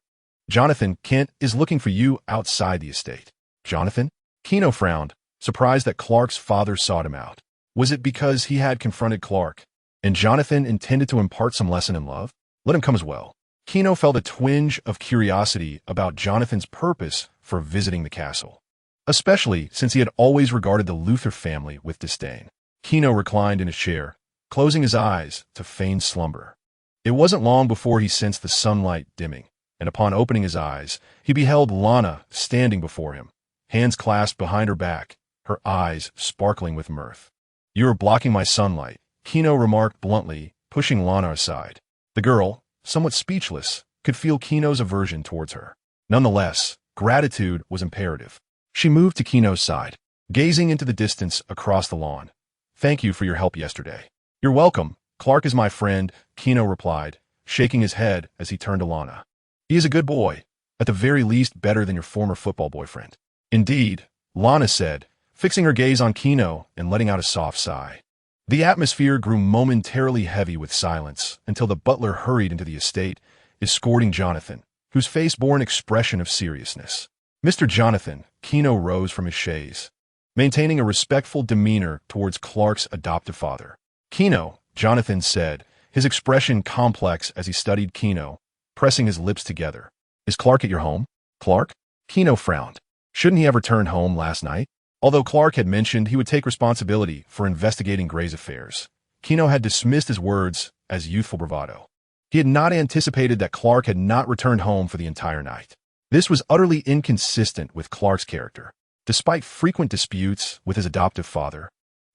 Jonathan Kent is looking for you outside the estate." "Jonathan?" Gino frowned, surprised that Clark's father sought him out. Was it because he had confronted Clark, and Jonathan intended to impart some lesson in love? Let him come as well. Gino felt a twinge of curiosity about Jonathan's purpose for visiting the castle, especially since he had always regarded the Luthor family with disdain. Gino reclined in his chair, closing his eyes to feign slumber. It wasn't long before he sensed the sunlight dimming, and upon opening his eyes, he beheld Lana standing before him, hands clasped behind her back, her eyes sparkling with mirth. "You are blocking my sunlight," Gino remarked bluntly, pushing Lana aside. The girl, somewhat speechless, could feel Gino's aversion towards her. Nonetheless, gratitude was imperative. She moved to Gino's side, gazing into the distance across the lawn. "Thank you for your help yesterday." "You're welcome. Clark is my friend," Gino replied, shaking his head as he turned to Lana. "He is a good boy, at the very least better than your former football boyfriend." "Indeed," Lana said, fixing her gaze on Gino and letting out a soft sigh. The atmosphere grew momentarily heavy with silence until the butler hurried into the estate, escorting Jonathan, whose face bore an expression of seriousness. "Mr. Jonathan," Gino rose from his chaise, maintaining a respectful demeanor towards Clark's adoptive father. "Gino," Jonathan said, his expression complex as he studied Gino, pressing his lips together. "Is Clark at your home?" "Clark?" Gino frowned. Shouldn't he have returned home last night? Although Clark had mentioned he would take responsibility for investigating Gray's affairs, Gino had dismissed his words as youthful bravado. He had not anticipated that Clark had not returned home for the entire night. This was utterly inconsistent with Clark's character. Despite frequent disputes with his adoptive father,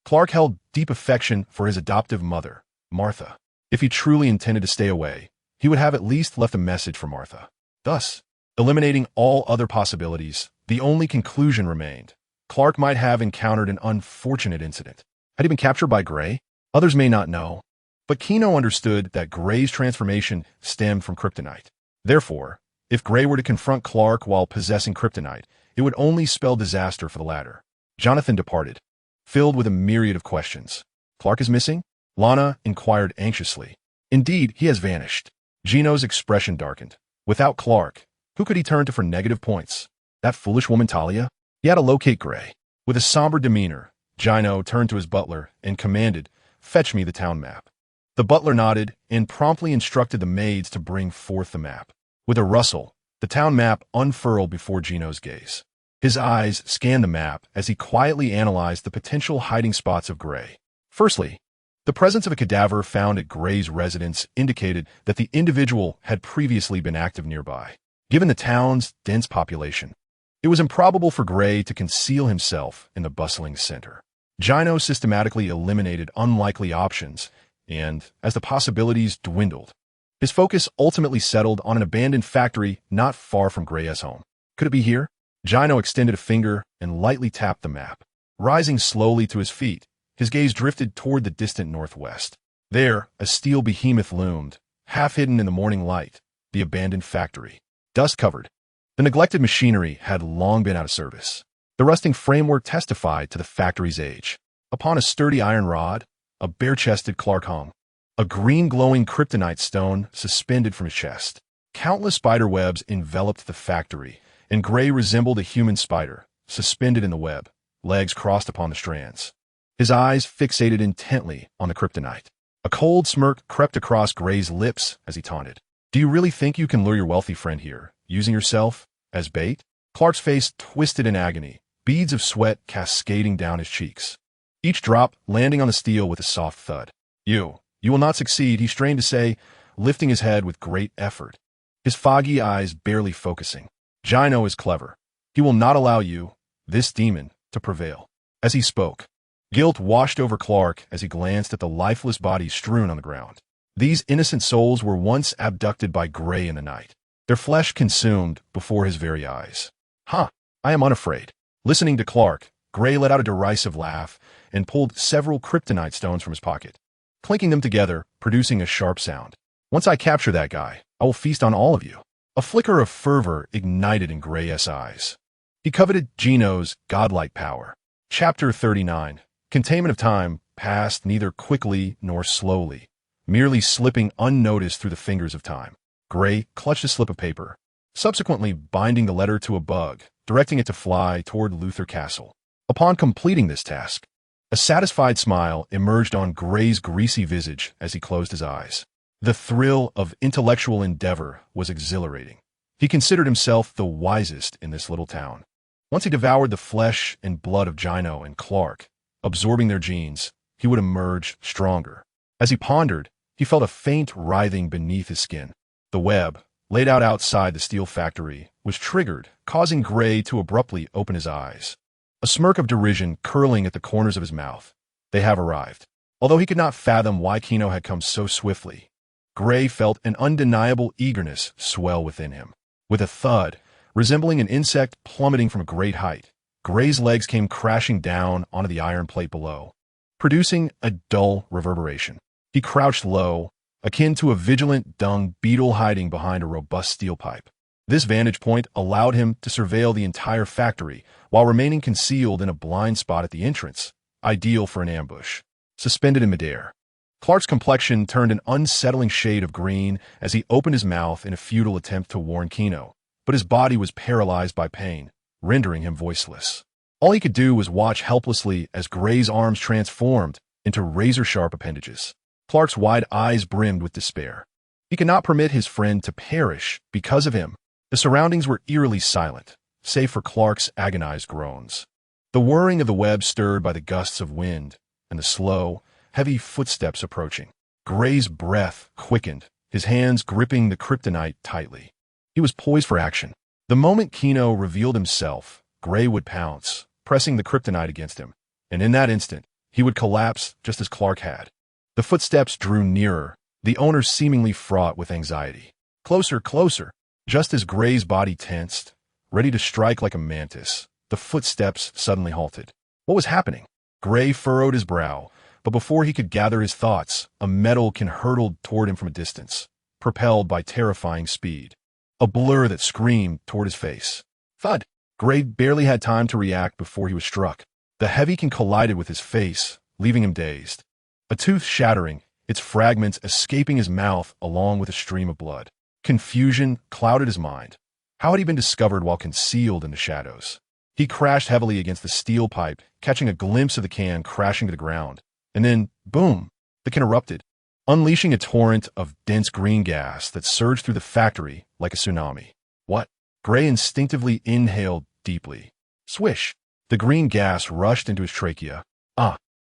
Clark held deep affection for his adoptive mother, Martha. If he truly intended to stay away, he would have at least left a message for Martha. Thus, Eliminating all other possibilities, the only conclusion remained. Clark might have encountered an unfortunate incident. Had he been captured by Gray? Others may not know. But Gino understood that Gray's transformation stemmed from kryptonite. Therefore, if Gray were to confront Clark while possessing kryptonite, it would only spell disaster for the latter. Jonathan departed, filled with a myriad of questions. Clark is missing? Lana inquired anxiously. Indeed, he has vanished. Gino's expression darkened. Without Clark, who could he turn to for negative points? That foolish woman Talia? He had to locate Gray. With a somber demeanor, Gino turned to his butler and commanded, "Fetch me the town map." The butler nodded and promptly instructed the maids to bring forth the map. With a rustle, the town map unfurled before Gino's gaze. His eyes scanned the map as he quietly analyzed the potential hiding spots of Gray. Firstly, the presence of a cadaver found at Gray's residence indicated that the individual had previously been active nearby. Given the town's dense population, it was improbable for Gray to conceal himself in the bustling center. Gino systematically eliminated unlikely options, and as the possibilities dwindled, his focus ultimately settled on an abandoned factory not far from Gray's home. Could it be here? Gino extended a finger and lightly tapped the map. Rising slowly to his feet, his gaze drifted toward the distant northwest. There, a steel behemoth loomed, half hidden in the morning light, the abandoned factory. Dust-covered, the neglected machinery had long been out of service. The rusting framework testified to the factory's age. Upon a sturdy iron rod, a bare-chested Clark hung, a green glowing kryptonite stone suspended from his chest. Countless spider webs enveloped the factory, and Gray resembled a human spider, suspended in the web, legs crossed upon the strands. His eyes fixated intently on the kryptonite. A cold smirk crept across Gray's lips as he taunted. Do you really think you can lure your wealthy friend here, using yourself as bait? Clark's face twisted in agony, beads of sweat cascading down his cheeks. Each drop landing on the steel with a soft thud. You will not succeed, he strained to say, lifting his head with great effort, his foggy eyes barely focusing. Gino is clever. He will not allow you, this demon, to prevail. As he spoke, guilt washed over Clark as he glanced at the lifeless bodies strewn on the ground. These innocent souls were once abducted by Gray in the night, their flesh consumed before his very eyes. I am unafraid. Listening to Clark, Gray let out a derisive laugh and pulled several kryptonite stones from his pocket, clinking them together, producing a sharp sound. Once I capture that guy, I will feast on all of you. A flicker of fervor ignited in Gray's eyes. He coveted Gino's godlike power. Chapter 39. Containment of time passed neither quickly nor slowly, merely slipping unnoticed through the fingers of time. Gray clutched a slip of paper, subsequently binding the letter to a bug, directing it to fly toward Luthor Castle. Upon completing this task, a satisfied smile emerged on Gray's greasy visage as he closed his eyes. The thrill of intellectual endeavor was exhilarating. He considered himself the wisest in this little town. Once he devoured the flesh and blood of Gino and Clark, absorbing their genes, he would emerge stronger. As he pondered, he felt a faint writhing beneath his skin. The web, laid out outside the steel factory, was triggered, causing Gray to abruptly open his eyes. A smirk of derision curling at the corners of his mouth. They have arrived. Although he could not fathom why Gino had come so swiftly, Gray felt an undeniable eagerness swell within him. With a thud, resembling an insect plummeting from a great height, Gray's legs came crashing down onto the iron plate below, producing a dull reverberation. He crouched low, akin to a vigilant dung beetle hiding behind a robust steel pipe. This vantage point allowed him to surveil the entire factory while remaining concealed in a blind spot at the entrance, ideal for an ambush. Suspended in midair, Clark's complexion turned an unsettling shade of green as he opened his mouth in a futile attempt to warn Gino, but his body was paralyzed by pain, rendering him voiceless. All he could do was watch helplessly as Gray's arms transformed into razor-sharp appendages. Clark's wide eyes brimmed with despair. He could not permit his friend to perish because of him. The surroundings were eerily silent, save for Clark's agonized groans. The whirring of the web stirred by the gusts of wind, and the slow, heavy footsteps approaching. Gray's breath quickened, his hands gripping the kryptonite tightly. He was poised for action. The moment Gino revealed himself, Gray would pounce, pressing the kryptonite against him, and in that instant, he would collapse just as Clark had. The footsteps drew nearer, the owner seemingly fraught with anxiety. Closer, closer. Just as Gray's body tensed, ready to strike like a mantis, the footsteps suddenly halted. What was happening? Gray furrowed his brow, but before he could gather his thoughts, a metalkin hurtled toward him from a distance, propelled by terrifying speed. A blur that screamed toward his face. Thud! Gray barely had time to react before he was struck. The heavykin collided with his face, leaving him dazed. A tooth shattering, its fragments escaping his mouth along with a stream of blood. Confusion clouded his mind. How had he been discovered while concealed in the shadows? He crashed heavily against the steel pipe, catching a glimpse of the can crashing to the ground. And then, boom, the can erupted, unleashing a torrent of dense green gas that surged through the factory like a tsunami. What? Gray instinctively inhaled deeply. Swish! The green gas rushed into his trachea.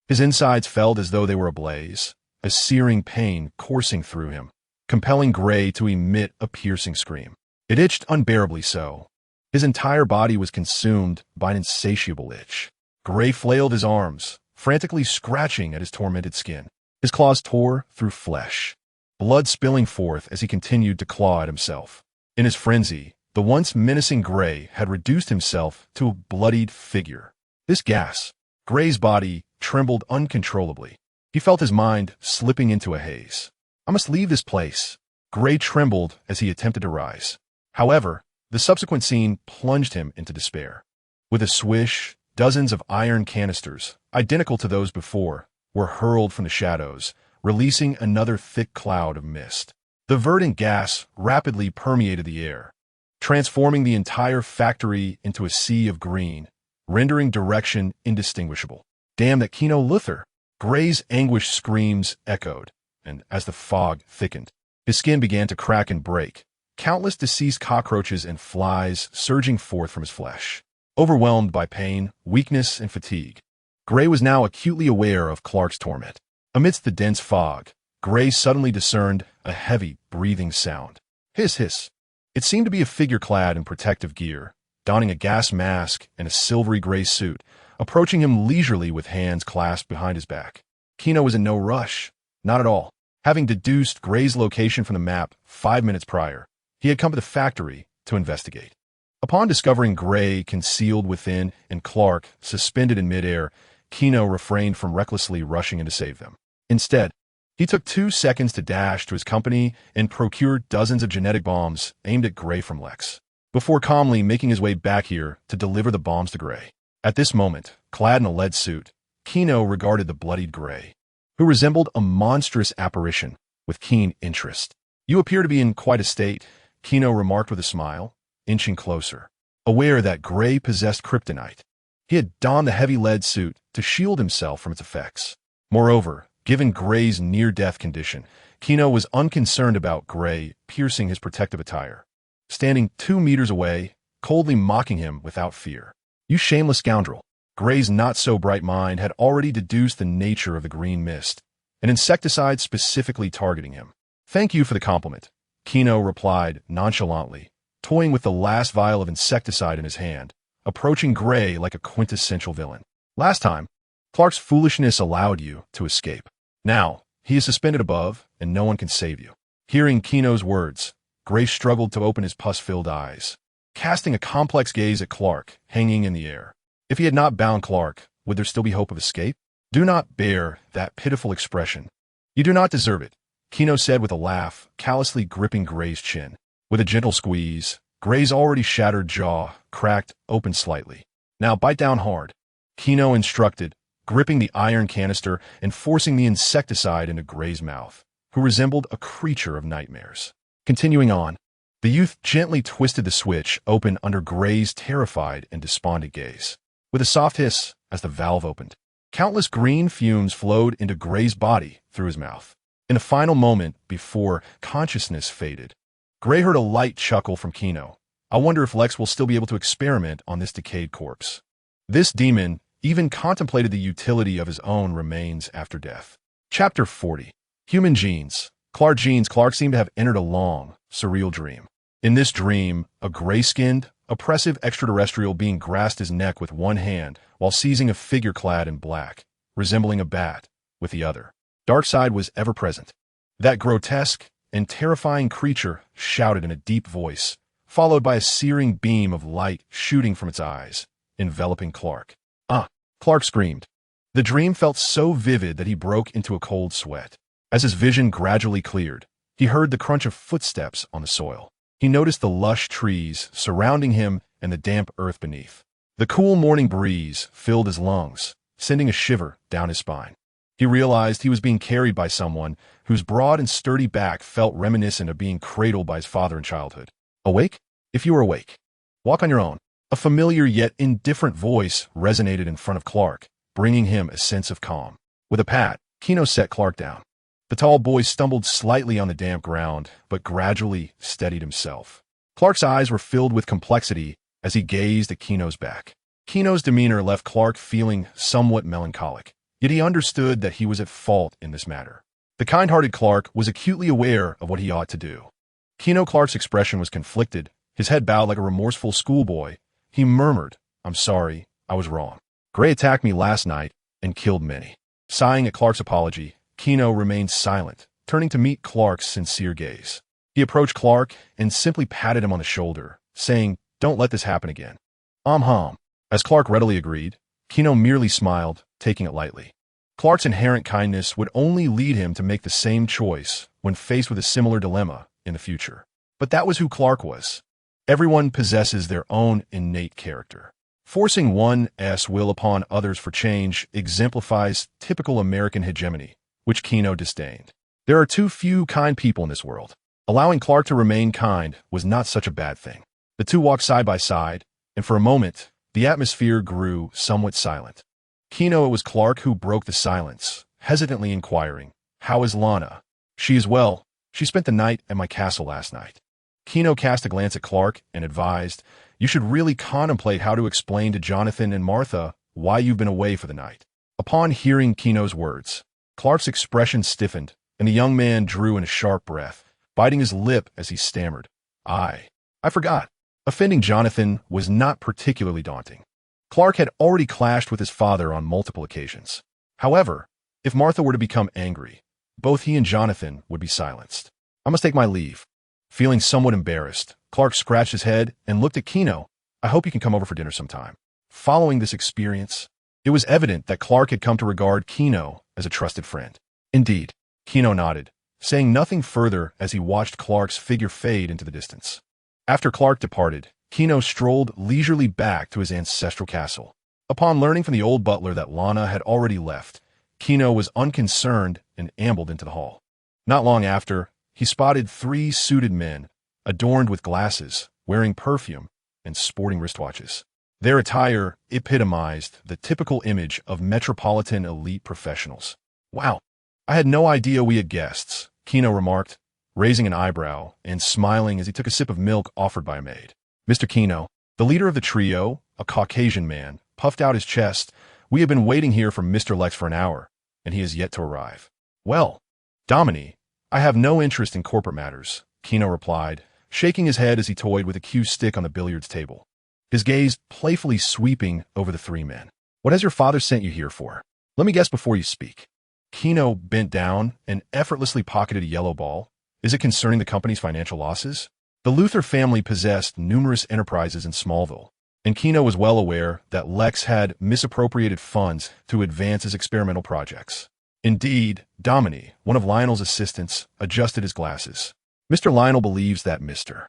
His insides felt as though they were ablaze, a searing pain coursing through him, compelling Gray to emit a piercing scream. It itched unbearably so. His entire body was consumed by an insatiable itch. Gray flailed his arms, frantically scratching at his tormented skin. His claws tore through flesh, blood spilling forth as he continued to claw at himself. In his frenzy, the once menacing Gray had reduced himself to a bloodied figure. This gas, Gray's body trembled uncontrollably. He felt his mind slipping into a haze. I must leave this place. Gray trembled as he attempted to rise. However, the subsequent scene plunged him into despair. With a swish, dozens of iron canisters, identical to those before, were hurled from the shadows, releasing another thick cloud of mist. The verdant gas rapidly permeated the air, transforming the entire factory into a sea of green, rendering direction indistinguishable. Damn that Gino Luthor! Gray's anguished screams echoed, and as the fog thickened, his skin began to crack and break, countless deceased cockroaches and flies surging forth from his flesh. Overwhelmed by pain, weakness, and fatigue, Gray was now acutely aware of Clark's torment. Amidst the dense fog, Gray suddenly discerned a heavy, breathing sound. Hiss, hiss. It seemed to be a figure clad in protective gear, donning a gas mask and a silvery gray suit, approaching him leisurely with hands clasped behind his back. Gino was in no rush. Not at all. Having deduced Gray's location from the map 5 minutes prior, he had come to the factory to investigate. Upon discovering Gray concealed within and Clark suspended in midair, Gino refrained from recklessly rushing in to save them. Instead, he took 2 seconds to dash to his company and procure dozens of genetic bombs aimed at Gray from Lex, before calmly making his way back here to deliver the bombs to Gray. At this moment, clad in a lead suit, Gino regarded the bloodied Gray, who resembled a monstrous apparition, with keen interest. You appear to be in quite a state, Gino remarked with a smile, inching closer, aware that Gray possessed kryptonite. He had donned the heavy lead suit to shield himself from its effects. Moreover, given Gray's near-death condition, Gino was unconcerned about Gray piercing his protective attire, standing 2 meters away, coldly mocking him without fear. You shameless scoundrel. Gray's not-so-bright mind had already deduced the nature of the green mist, an insecticide specifically targeting him. Thank you for the compliment, Gino replied nonchalantly, toying with the last vial of insecticide in his hand, approaching Gray like a quintessential villain. Last time, Clark's foolishness allowed you to escape. Now, he is suspended above, and no one can save you. Hearing Gino's words, Gray struggled to open his pus-filled eyes, casting a complex gaze at Clark, hanging in the air. If he had not bound Clark, would there still be hope of escape? Do not bear that pitiful expression. You do not deserve it, Gino said with a laugh, callously gripping Gray's chin. With a gentle squeeze, Gray's already shattered jaw cracked open slightly. Now bite down hard, Gino instructed, gripping the iron canister and forcing the insecticide into Gray's mouth, who resembled a creature of nightmares. Continuing on, the youth gently twisted the switch open under Gray's terrified and despondent gaze. With a soft hiss as the valve opened, countless green fumes flowed into Gray's body through his mouth. In a final moment before consciousness faded, Gray heard a light chuckle from Gino. I wonder if Lex will still be able to experiment on this decayed corpse. This demon even contemplated the utility of his own remains after death. Chapter 40. Human Genes. Clark seemed to have entered a long, surreal dream. In this dream, a gray-skinned, oppressive extraterrestrial being grasped his neck with one hand while seizing a figure clad in black, resembling a bat, with the other. Darkseid was ever present. That grotesque and terrifying creature shouted in a deep voice, followed by a searing beam of light shooting from its eyes, enveloping Clark. "Ah!" Clark screamed. The dream felt so vivid that he broke into a cold sweat. As his vision gradually cleared, he heard the crunch of footsteps on the soil. He noticed the lush trees surrounding him and the damp earth beneath. The cool morning breeze filled his lungs, sending a shiver down his spine. He realized he was being carried by someone whose broad and sturdy back felt reminiscent of being cradled by his father in childhood. "Awake? If you are awake, walk on your own." A familiar yet indifferent voice resonated in front of Clark, bringing him a sense of calm. With a pat, Gino set Clark down. The tall boy stumbled slightly on the damp ground, but gradually steadied himself. Clark's eyes were filled with complexity as he gazed at Gino's back. Gino's demeanor left Clark feeling somewhat melancholic, yet he understood that he was at fault in this matter. The kind-hearted Clark was acutely aware of what he ought to do. Gino Clark's expression was conflicted, his head bowed like a remorseful schoolboy. He murmured, "I'm sorry, I was wrong. Gray attacked me last night and killed many." Sighing at Clark's apology, Gino remained silent, turning to meet Clark's sincere gaze. He approached Clark and simply patted him on the shoulder, saying, "Don't let this happen again." Hum. As Clark readily agreed, Gino merely smiled, taking it lightly. Clark's inherent kindness would only lead him to make the same choice when faced with a similar dilemma in the future. But that was who Clark was. Everyone possesses their own innate character. Forcing one's will upon others for change exemplifies typical American hegemony, which Gino disdained. There are too few kind people in this world. Allowing Clark to remain kind was not such a bad thing. The two walked side by side, and for a moment, the atmosphere grew somewhat silent. Gino, it was Clark who broke the silence, hesitantly inquiring, "How is Lana?" "She is well. She spent the night at my castle last night." Gino cast a glance at Clark and advised, "You should really contemplate how to explain to Jonathan and Martha why you've been away for the night." Upon hearing Gino's words, Clark's expression stiffened, and the young man drew in a sharp breath, biting his lip as he stammered, I forgot." Offending Jonathan was not particularly daunting. Clark had already clashed with his father on multiple occasions. However, if Martha were to become angry, both he and Jonathan would be silenced. "I must take my leave." Feeling somewhat embarrassed, Clark scratched his head and looked at Gino. "I hope you can come over for dinner sometime." Following this experience, it was evident that Clark had come to regard Gino as a trusted friend. Indeed, Gino nodded, saying nothing further as he watched Clark's figure fade into the distance. After Clark departed, Gino strolled leisurely back to his ancestral castle. Upon learning from the old butler that Lana had already left, Gino was unconcerned and ambled into the hall. Not long after, he spotted 3 suited men, adorned with glasses, wearing perfume, and sporting wristwatches. Their attire epitomized the typical image of metropolitan elite professionals. "Wow, I had no idea we had guests," Gino remarked, raising an eyebrow and smiling as he took a sip of milk offered by a maid. Mr. Gino, the leader of the trio, a Caucasian man, puffed out his chest. "We have been waiting here for Mr. Lex for an hour, and he has yet to arrive." "Well, Domini, I have no interest in corporate matters," Gino replied, shaking his head as he toyed with a cue stick on the billiards table, his gaze playfully sweeping over the 3 men. "What has your father sent you here for? Let me guess before you speak." Gino bent down and effortlessly pocketed a yellow ball. "Is it concerning the company's financial losses?" The Luthor family possessed numerous enterprises in Smallville, and Gino was well aware that Lex had misappropriated funds to advance his experimental projects. Indeed, Domini, one of Lionel's assistants, adjusted his glasses. "Mr. Lionel believes that Mr.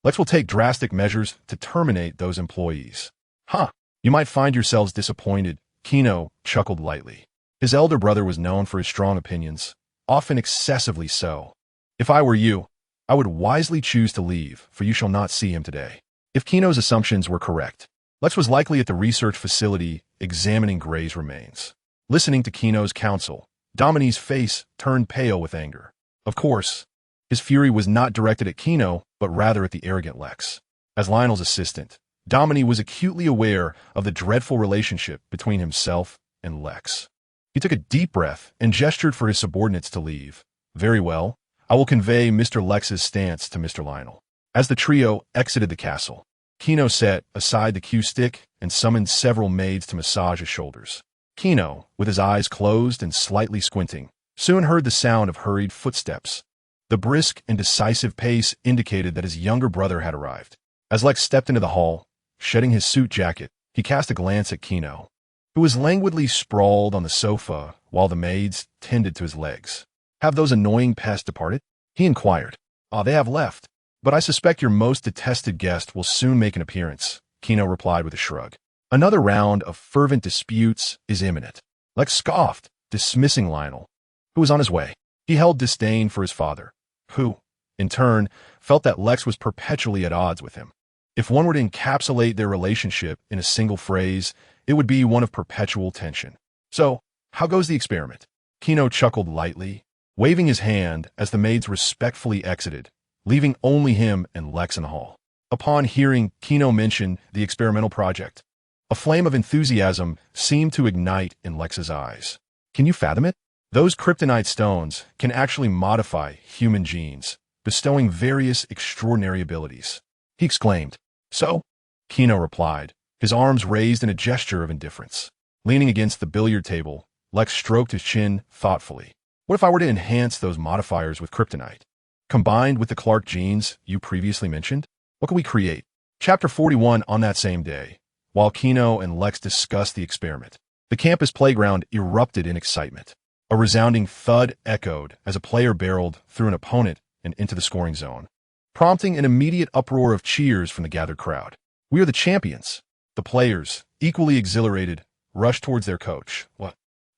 Lex will take drastic measures to terminate those employees." "Huh, you might find yourselves disappointed," Gino chuckled lightly. His elder brother was known for his strong opinions, often excessively so. "If I were you, I would wisely choose to leave, for you shall not see him today." If Gino's assumptions were correct, Lex was likely at the research facility examining Gray's remains. Listening to Gino's counsel, Domini's face turned pale with anger. Of course, his fury was not directed at Gino, but rather at the arrogant Lex. As Lionel's assistant, Domini was acutely aware of the dreadful relationship between himself and Lex. He took a deep breath and gestured for his subordinates to leave. "Very well, I will convey Mr. Lex's stance to Mr. Lionel." As the trio exited the castle, Gino set aside the cue stick and summoned several maids to massage his shoulders. Gino, with his eyes closed and slightly squinting, soon heard the sound of hurried footsteps. The brisk and decisive pace indicated that his younger brother had arrived. As Lex stepped into the hall, shedding his suit jacket, he cast a glance at Gino, who was languidly sprawled on the sofa while the maids tended to his legs. "Have those annoying pests departed?" he inquired. They have left. But I suspect your most detested guest will soon make an appearance," Gino replied with a shrug. "Another round of fervent disputes is imminent." Lex scoffed, dismissing Lionel, who was on his way. He held disdain for his father, who, in turn, felt that Lex was perpetually at odds with him. If one were to encapsulate their relationship in a single phrase, it would be one of perpetual tension. "So, how goes the experiment?" Gino chuckled lightly, waving his hand as the maids respectfully exited, leaving only him and Lex in the hall. Upon hearing Gino mention the experimental project, a flame of enthusiasm seemed to ignite in Lex's eyes. "Can you fathom it? Those kryptonite stones can actually modify human genes, bestowing various extraordinary abilities," he exclaimed. "So?" Gino replied, his arms raised in a gesture of indifference. Leaning against the billiard table, Lex stroked his chin thoughtfully. "What if I were to enhance those modifiers with kryptonite? Combined with the Clark genes you previously mentioned, what could we create?" Chapter 41. On that same day, while Gino and Lex discussed the experiment, the campus playground erupted in excitement. A resounding thud echoed as a player barreled through an opponent and into the scoring zone, prompting an immediate uproar of cheers from the gathered crowd. "We are the champions!" The players, equally exhilarated, rushed towards their coach,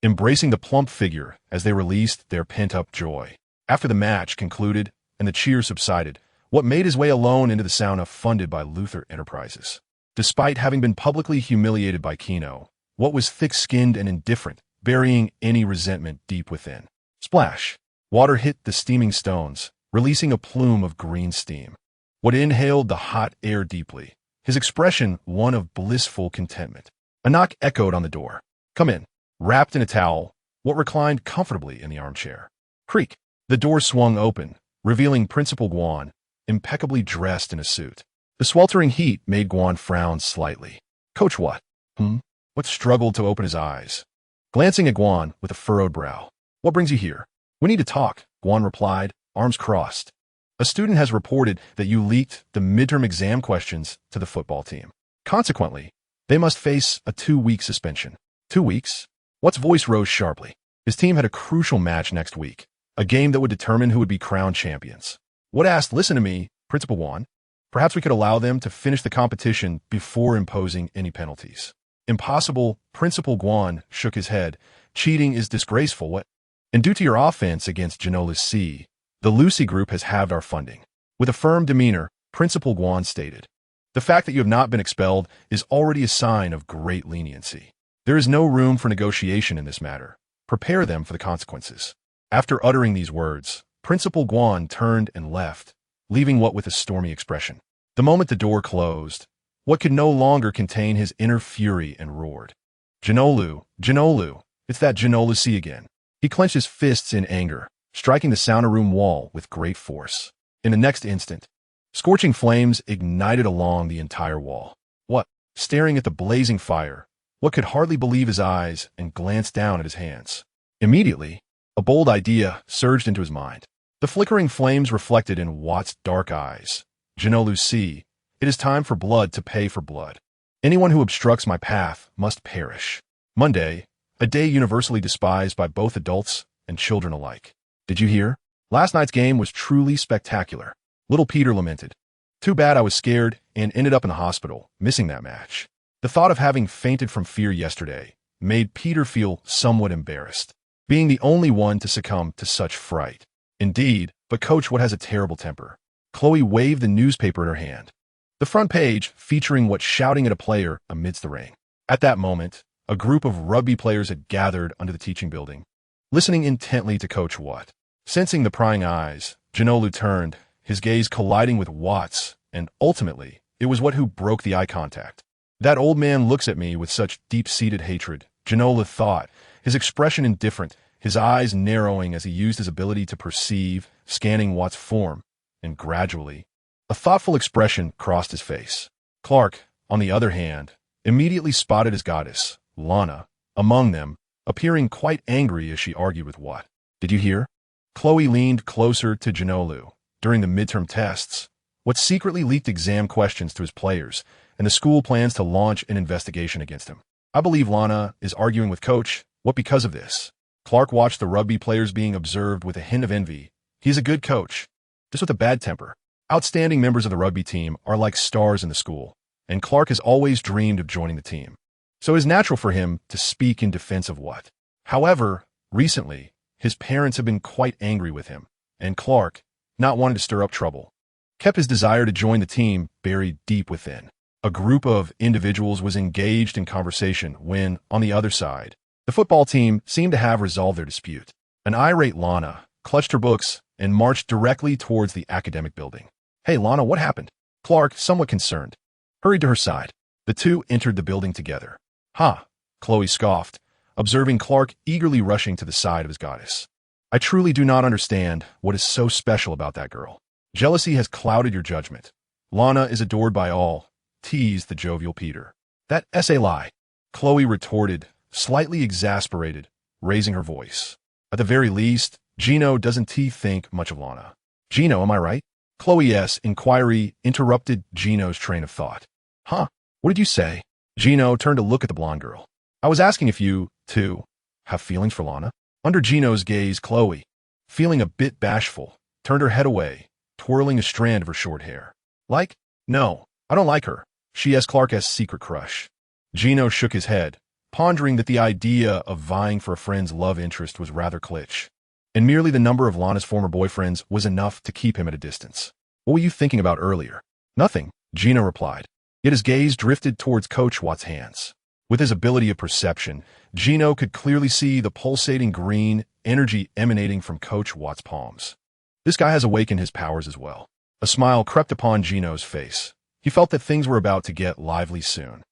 embracing the plump figure as they released their pent-up joy. After the match concluded and the cheers subsided, Watt made his way alone into the sauna funded by Luthor Enterprises. Despite having been publicly humiliated by Gino, Watt was thick-skinned and indifferent, burying any resentment deep within. Splash! Water hit the steaming stones, releasing a plume of green steam. Watt inhaled the hot air deeply, his expression one of blissful contentment. A knock echoed on the door. "Come in." Wrapped in a towel, Watt reclined comfortably in the armchair. Creak! The door swung open, revealing Principal Guan, impeccably dressed in a suit. The sweltering heat made Guan frown slightly. "Coach Watt." Watt struggled to open his eyes, glancing at Guan with a furrowed brow. "What brings you here?" "We need to talk," Guan replied, arms crossed. "A student has reported that you leaked the midterm exam questions to the football team. Consequently, they must face a 2-week suspension." 2 weeks? Watt's voice rose sharply. His team had a crucial match next week, a game that would determine who would be crowned champions. Watt asked, "Listen to me, Principal Guan. Perhaps we could allow them to finish the competition before imposing any penalties." "Impossible," Principal Guan shook his head. "Cheating is disgraceful. What? And due to your offense against Gino Lucy, the Lucy Group has halved our funding." With a firm demeanor, Principal Guan stated, "The fact that you have not been expelled is already a sign of great leniency. There is no room for negotiation in this matter. Prepare them for the consequences." After uttering these words, Principal Guan turned and left, leaving Watt with a stormy expression. The moment the door closed, Watt could no longer contain his inner fury and roared. "Ginolu, Ginolu, it's that Gino Lucy again." He clenched his fists in anger, striking the sauna room wall with great force. In the next instant, scorching flames ignited along the entire wall. Watt, staring at the blazing fire, Watt could hardly believe his eyes and glanced down at his hands. Immediately, a bold idea surged into his mind. The flickering flames reflected in Watt's dark eyes. "Gino Lucy, it is time for blood to pay for blood. Anyone who obstructs my path must perish." Monday, a day universally despised by both adults and children alike. "Did you hear? Last night's game was truly spectacular," little Peter lamented. "Too bad I was scared and ended up in the hospital, missing that match." The thought of having fainted from fear yesterday made Peter feel somewhat embarrassed, being the only one to succumb to such fright. Indeed, but Coach Watt has a terrible temper. Chloe waved the newspaper in her hand, the front page featuring Watt shouting at a player amidst the rain. At that moment, a group of rugby players had gathered under the teaching building, listening intently to Coach Watt. Sensing the prying eyes, Ginolu turned, his gaze colliding with Watt's, and ultimately, it was Watt who broke the eye contact. "That old man looks at me with such deep-seated hatred," Ginolu thought, his expression indifferent, his eyes narrowing as he used his ability to perceive, scanning Watt's form, and gradually, a thoughtful expression crossed his face. Clark, on the other hand, immediately spotted his goddess, Lana, among them, appearing quite angry as she argued with Watt. "Did you hear?" Chloe leaned closer to Ginolu. "During the midterm tests, what secretly leaked exam questions to his players, and the school plans to launch an investigation against him. I believe Lana is arguing with Coach. What because of this? Clark watched the rugby players being observed with a hint of envy. He's a good coach, just with a bad temper. Outstanding members of the rugby team are like stars in the school, and Clark has always dreamed of joining the team. So it's natural for him to speak in defense of what. However, recently, his parents have been quite angry with him, and Clark, not wanting to stir up trouble, kept his desire to join the team buried deep within. A group of individuals was engaged in conversation when, on the other side, the football team seemed to have resolved their dispute. An irate Lana clutched her books and marched directly towards the academic building. "Hey, Lana, what happened?" Clark, somewhat concerned, hurried to her side. The two entered the building together. "Ha," Chloe scoffed, observing Clark eagerly rushing to the side of his goddess. "I truly do not understand what is so special about that girl. Jealousy has clouded your judgment. Lana is adored by all," teased the jovial Peter. "That essay lie," Chloe retorted, slightly exasperated, raising her voice. "At the very least, Gino doesn't think much of Lana." "Gino, am I right?" Chloe's inquiry interrupted Gino's train of thought. "Huh? What did you say?" Gino turned to look at the blonde girl. "I was asking if you, too, have feelings for Lana." Under Gino's gaze, Chloe, feeling a bit bashful, turned her head away, twirling a strand of her short hair. "Like? No, I don't like her. She has Clark's secret crush." Gino shook his head, pondering that the idea of vying for a friend's love interest was rather kitsch, and merely the number of Lana's former boyfriends was enough to keep him at a distance. "What were you thinking about earlier?" "Nothing," Gino replied. Yet his gaze drifted towards Coach Watt's hands. With his ability of perception, Gino could clearly see the pulsating green energy emanating from Coach Watt's palms. This guy has awakened his powers as well. A smile crept upon Gino's face. He felt that things were about to get lively soon.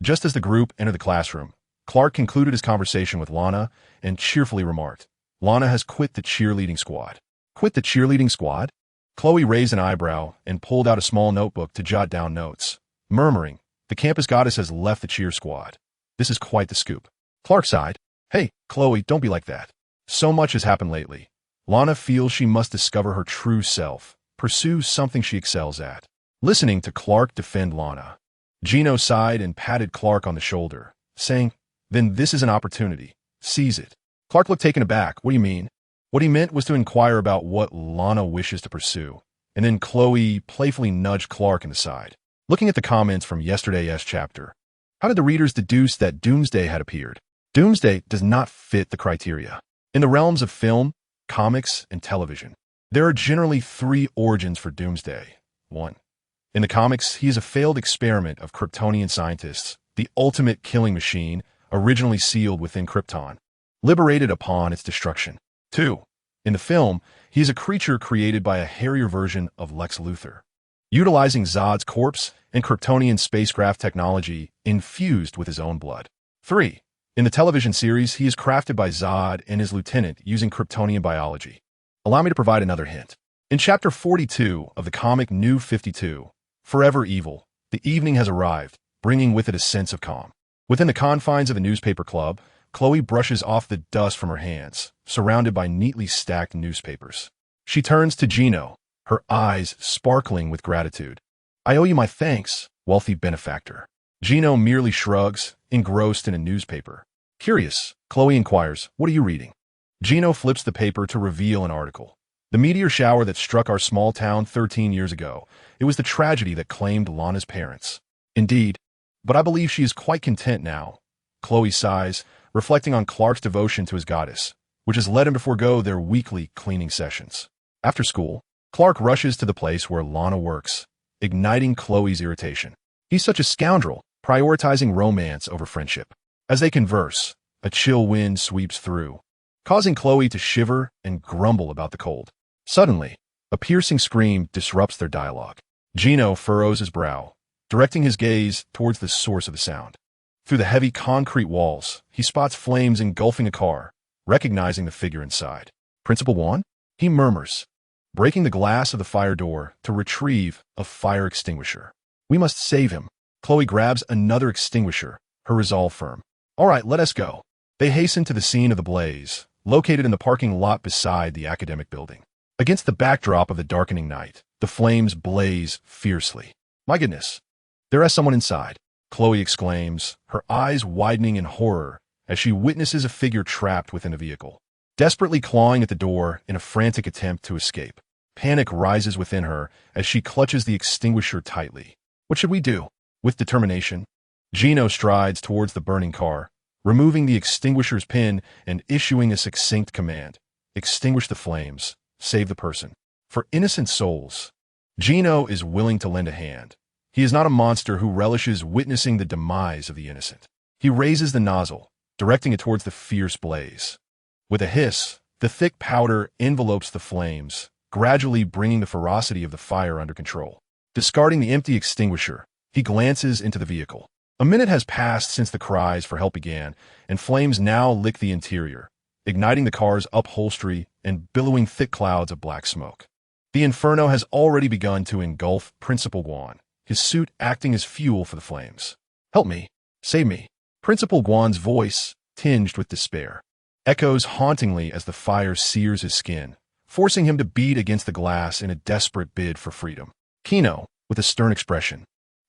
Just as the group entered the classroom, Clark concluded his conversation with Lana and cheerfully remarked, "Lana has quit the cheerleading squad." "Quit the cheerleading squad?" Chloe raised an eyebrow and pulled out a small notebook to jot down notes, murmuring, "The campus goddess has left the cheer squad. This is quite the scoop." Clark sighed. "Hey, Chloe, don't be like that. So much has happened lately. Lana feels she must discover her true self, pursue something she excels at." Listening to Clark defend Lana, Gino sighed and patted Clark on the shoulder, saying, "Then this is an opportunity. Seize it." Clark looked taken aback. "What do you mean?" What he meant was to inquire about what Lana wishes to pursue, and then Chloe playfully nudged Clark in the side. Looking at the comments from yesterday's chapter, how did the readers deduce that Doomsday had appeared? Doomsday does not fit the criteria. In the realms of film, comics, and television, there are generally three origins for Doomsday. 1. In the comics, he is a failed experiment of Kryptonian scientists, the ultimate killing machine, originally sealed within Krypton, liberated upon its destruction. 2. In the film, he is a creature created by a hairier version of Lex Luthor, utilizing Zod's corpse and Kryptonian spacecraft technology infused with his own blood. 3. In the television series, he is crafted by Zod and his lieutenant using Kryptonian biology. Allow me to provide another hint. In Chapter 42 of the comic New 52, Forever Evil, the evening has arrived, bringing with it a sense of calm. Within the confines of the newspaper club, Chloe brushes off the dust from her hands, surrounded by neatly stacked newspapers. She turns to Gino, her eyes sparkling with gratitude. "I owe you my thanks, wealthy benefactor." Gino merely shrugs, engrossed in a newspaper. Curious, Chloe inquires, "What are you reading?" Gino flips the paper to reveal an article. The meteor shower that struck our small town 13 years ago. It was the tragedy that claimed Lana's parents. Indeed, but I believe she is quite content now. Chloe sighs, reflecting on Clark's devotion to his goddess, which has led him to forego their weekly cleaning sessions. After school, Clark rushes to the place where Lana works, igniting Chloe's irritation. He's such a scoundrel, prioritizing romance over friendship. As they converse, a chill wind sweeps through, causing Chloe to shiver and grumble about the cold. Suddenly, a piercing scream disrupts their dialogue. Gino furrows his brow, directing his gaze towards the source of the sound. Through the heavy concrete walls, he spots flames engulfing a car, recognizing the figure inside. "Principal Juan?" he murmurs, breaking the glass of the fire door to retrieve a fire extinguisher. "We must save him." Chloe grabs another extinguisher, her resolve firm. "All right, let us go." They hasten to the scene of the blaze, located in the parking lot beside the academic building. Against the backdrop of the darkening night, The flames blaze fiercely. My goodness, there is someone inside, Chloe exclaims, her eyes widening in horror as she witnesses a figure trapped within the vehicle, desperately clawing at the door in a frantic attempt to escape. Panic rises within her as she clutches the extinguisher tightly. What should we do? With determination, Gino strides towards the burning car, removing the extinguisher's pin and issuing a succinct command. Extinguish the flames. Save the person. For innocent souls, Gino is willing to lend a hand. He is not a monster who relishes witnessing the demise of the innocent. He raises the nozzle, directing it towards the fierce blaze. With a hiss, the thick powder envelopes the flames, gradually bringing the ferocity of the fire under control. Discarding the empty extinguisher, he glances into the vehicle. A minute has passed since the cries for help began, and flames now lick the interior, igniting the car's upholstery and billowing thick clouds of black smoke. The inferno has already begun to engulf Principal Guan, his suit acting as fuel for the flames. Help me. Save me. Principal Guan's voice, tinged with despair, echoes hauntingly as the fire sears his skin, forcing him to beat against the glass in a desperate bid for freedom. Gino, with a stern expression,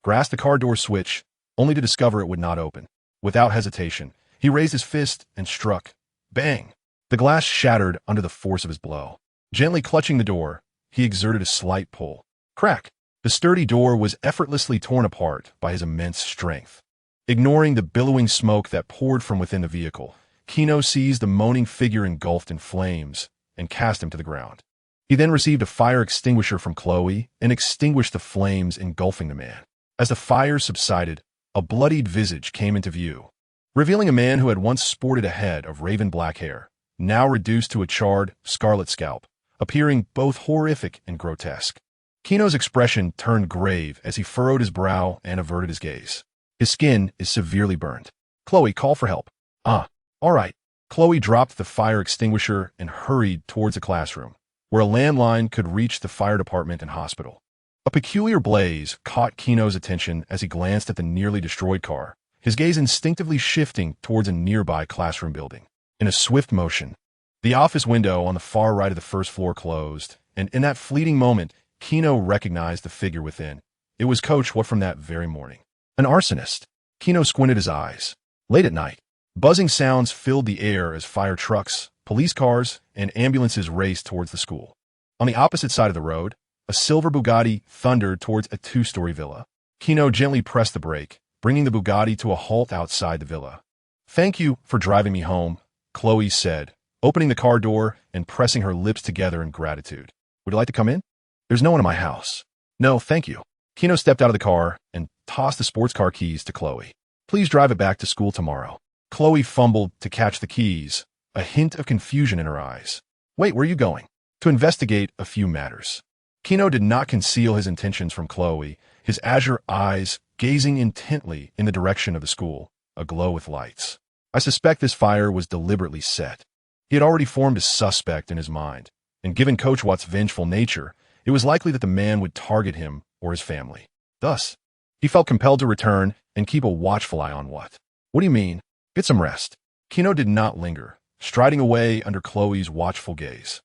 grasped the car door switch, only to discover it would not open. Without hesitation, he raised his fist and struck. Bang! The glass shattered under the force of his blow. Gently clutching the door, he exerted a slight pull. Crack! The sturdy door was effortlessly torn apart by his immense strength. Ignoring the billowing smoke that poured from within the vehicle, Gino seized the moaning figure engulfed in flames and cast him to the ground. He then received a fire extinguisher from Chloe and extinguished the flames engulfing the man. As the fire subsided, a bloodied visage came into view, revealing a man who had once sported a head of raven black hair, now reduced to a charred, scarlet scalp, appearing both horrific and grotesque. Gino's expression turned grave as he furrowed his brow and averted his gaze. His skin is severely burned. Chloe, call for help. All right. Chloe dropped the fire extinguisher and hurried towards a classroom, where a landline could reach the fire department and hospital. A peculiar blaze caught Gino's attention as he glanced at the nearly destroyed car, his gaze instinctively shifting towards a nearby classroom building. In a swift motion, the office window on the far right of the first floor closed, and in that fleeting moment, Gino recognized the figure within. It was Coach What from that very morning. An arsonist. Gino squinted his eyes. Late at night, buzzing sounds filled the air as fire trucks, police cars, and ambulances raced towards the school. On the opposite side of the road, a silver Bugatti thundered towards a two-story villa. Gino gently pressed the brake, bringing the Bugatti to a halt outside the villa. Thank you for driving me home, Chloe said, opening the car door and pressing her lips together in gratitude. Would you like to come in? There's no one in my house. No, thank you. Gino stepped out of the car and tossed the sports car keys to Chloe. Please drive it back to school tomorrow. Chloe fumbled to catch the keys, a hint of confusion in her eyes. Wait, where are you going? To investigate a few matters. Gino did not conceal his intentions from Chloe, his azure eyes gazing intently in the direction of the school, aglow with lights. I suspect this fire was deliberately set. He had already formed a suspect in his mind, and given Coach Watt's vengeful nature, it was likely that the man would target him or his family. Thus, he felt compelled to return and keep a watchful eye on Watt. What do you mean? Get some rest. Gino did not linger, striding away under Chloe's watchful gaze.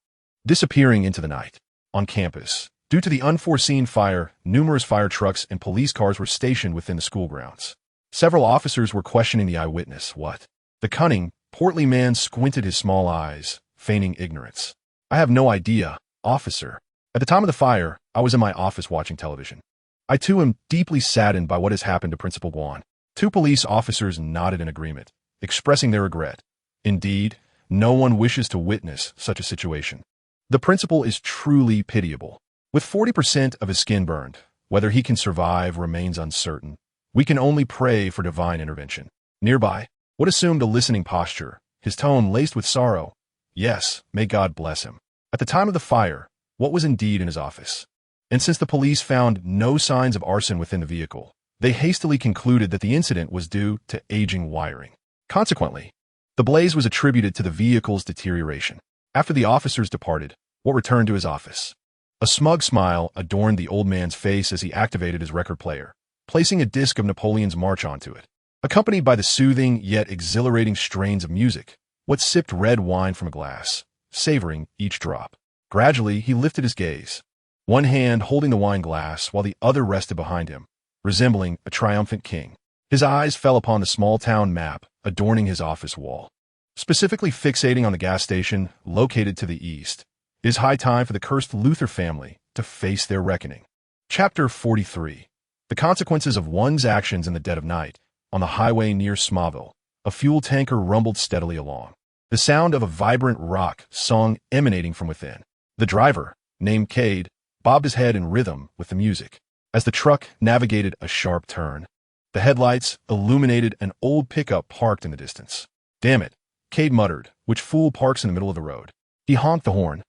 Disappearing into the night. On campus, due to the unforeseen fire, numerous fire trucks and police cars were stationed within the school grounds. Several officers were questioning the eyewitness. What? The cunning, portly man squinted his small eyes, feigning ignorance. I have no idea, officer. At the time of the fire, I was in my office watching television. I too am deeply saddened by what has happened to Principal Guan. Two police officers nodded in agreement, expressing their regret. Indeed, no one wishes to witness such a situation. The principal is truly pitiable. With 40% of his skin burned, whether he can survive remains uncertain. We can only pray for divine intervention. Nearby, Wood assumed a listening posture, his tone laced with sorrow. Yes, may God bless him. At the time of the fire, What was indeed in his office. And since the police found no signs of arson within the vehicle, they hastily concluded that the incident was due to aging wiring. Consequently, the blaze was attributed to the vehicle's deterioration. After the officers departed, What returned to his office. A smug smile adorned the old man's face as he activated his record player, placing a disc of Napoleon's March onto it. Accompanied by the soothing yet exhilarating strains of music, What sipped red wine from a glass, savoring each drop. Gradually, he lifted his gaze. one hand holding the wine glass while the other rested behind him, resembling a triumphant king. His eyes fell upon the small-town map adorning his office wall. Specifically fixating on the gas station located to the east, it is high time for the cursed Luthor family to face their reckoning. Chapter 43. The consequences of one's actions in the dead of night. On the highway near Smallville, a fuel tanker rumbled steadily along, the sound of a vibrant rock song emanating from within. The driver, named Cade, bobbed his head in rhythm with the music. As the truck navigated a sharp turn, the headlights illuminated an old pickup parked in the distance. "Damn it," Cade muttered, "which fool parks in the middle of the road?" He honked the horn,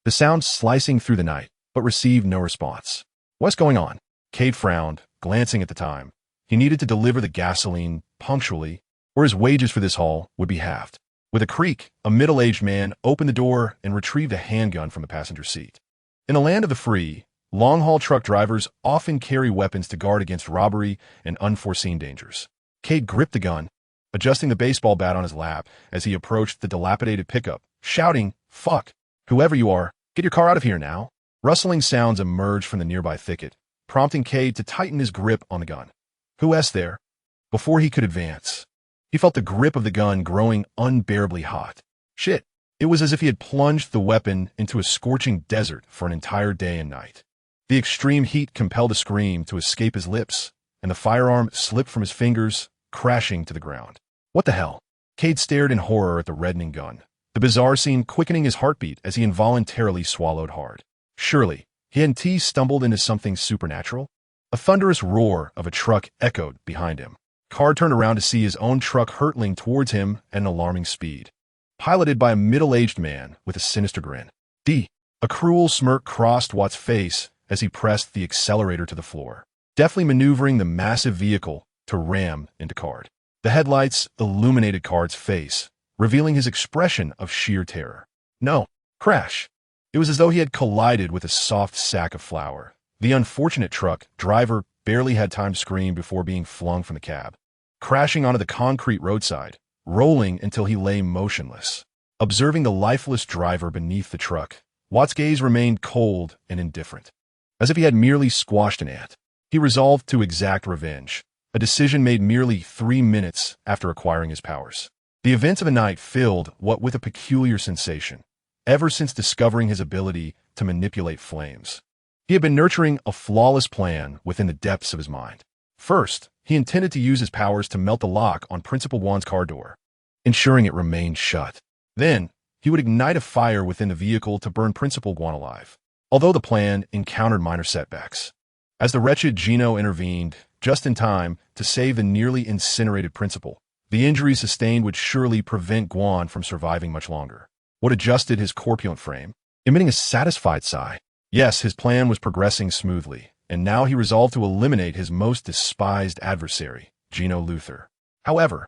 the sound slicing through the night, but received no response. "What's going on?" Cade frowned, glancing at the time. He needed to deliver the gasoline punctually, or his wages for this haul would be halved. With a creak, a middle-aged man opened the door and retrieved a handgun from the passenger seat. In the land of the free, long-haul truck drivers often carry weapons to guard against robbery and unforeseen dangers. Cade gripped the gun, adjusting the baseball bat on his lap as he approached the dilapidated pickup, shouting, "Fuck! Whoever you are, get your car out of here now." Rustling sounds emerged from the nearby thicket, prompting Cade to tighten his grip on the gun. "Who's there?" Before he could advance, he felt the grip of the gun growing unbearably hot. Shit! It was as if he had plunged the weapon into a scorching desert for an entire day and night. The extreme heat compelled a scream to escape his lips, and the firearm slipped from his fingers, crashing to the ground. What the hell? Cade stared in horror at the reddening gun, the bizarre scene quickening his heartbeat as he involuntarily swallowed hard. Surely, he hadn't stumbled into something supernatural? A thunderous roar of a truck echoed behind him. Carr turned around to see his own truck hurtling towards him at an alarming speed, piloted by a middle-aged man with a sinister grin. A cruel smirk crossed Watt's face as he pressed the accelerator to the floor, deftly maneuvering the massive vehicle to ram into Card. The headlights illuminated Card's face, revealing his expression of sheer terror. No. Crash. It was as though he had collided with a soft sack of flour. The unfortunate truck driver barely had time to scream before being flung from the cab, crashing onto the concrete roadside, rolling until he lay motionless. Observing the lifeless driver beneath the truck, Watt's gaze remained cold and indifferent, as if he had merely squashed an ant. He resolved to exact revenge, a decision made merely 3 minutes after acquiring his powers. The events of the night filled Watt with a peculiar sensation, ever since discovering his ability to manipulate flames. He had been nurturing a flawless plan within the depths of his mind. First, he intended to use his powers to melt the lock on Principal Juan's car door, ensuring it remained shut. Then, he would ignite a fire within the vehicle to burn Principal Juan alive, although the plan encountered minor setbacks. As the wretched Gino intervened, just in time to save the nearly incinerated Principal, the injuries sustained would surely prevent Juan from surviving much longer. Watt adjusted his corpulent frame, emitting a satisfied sigh. Yes, his plan was progressing smoothly, and now he resolved to eliminate his most despised adversary, Gino Luthor. However,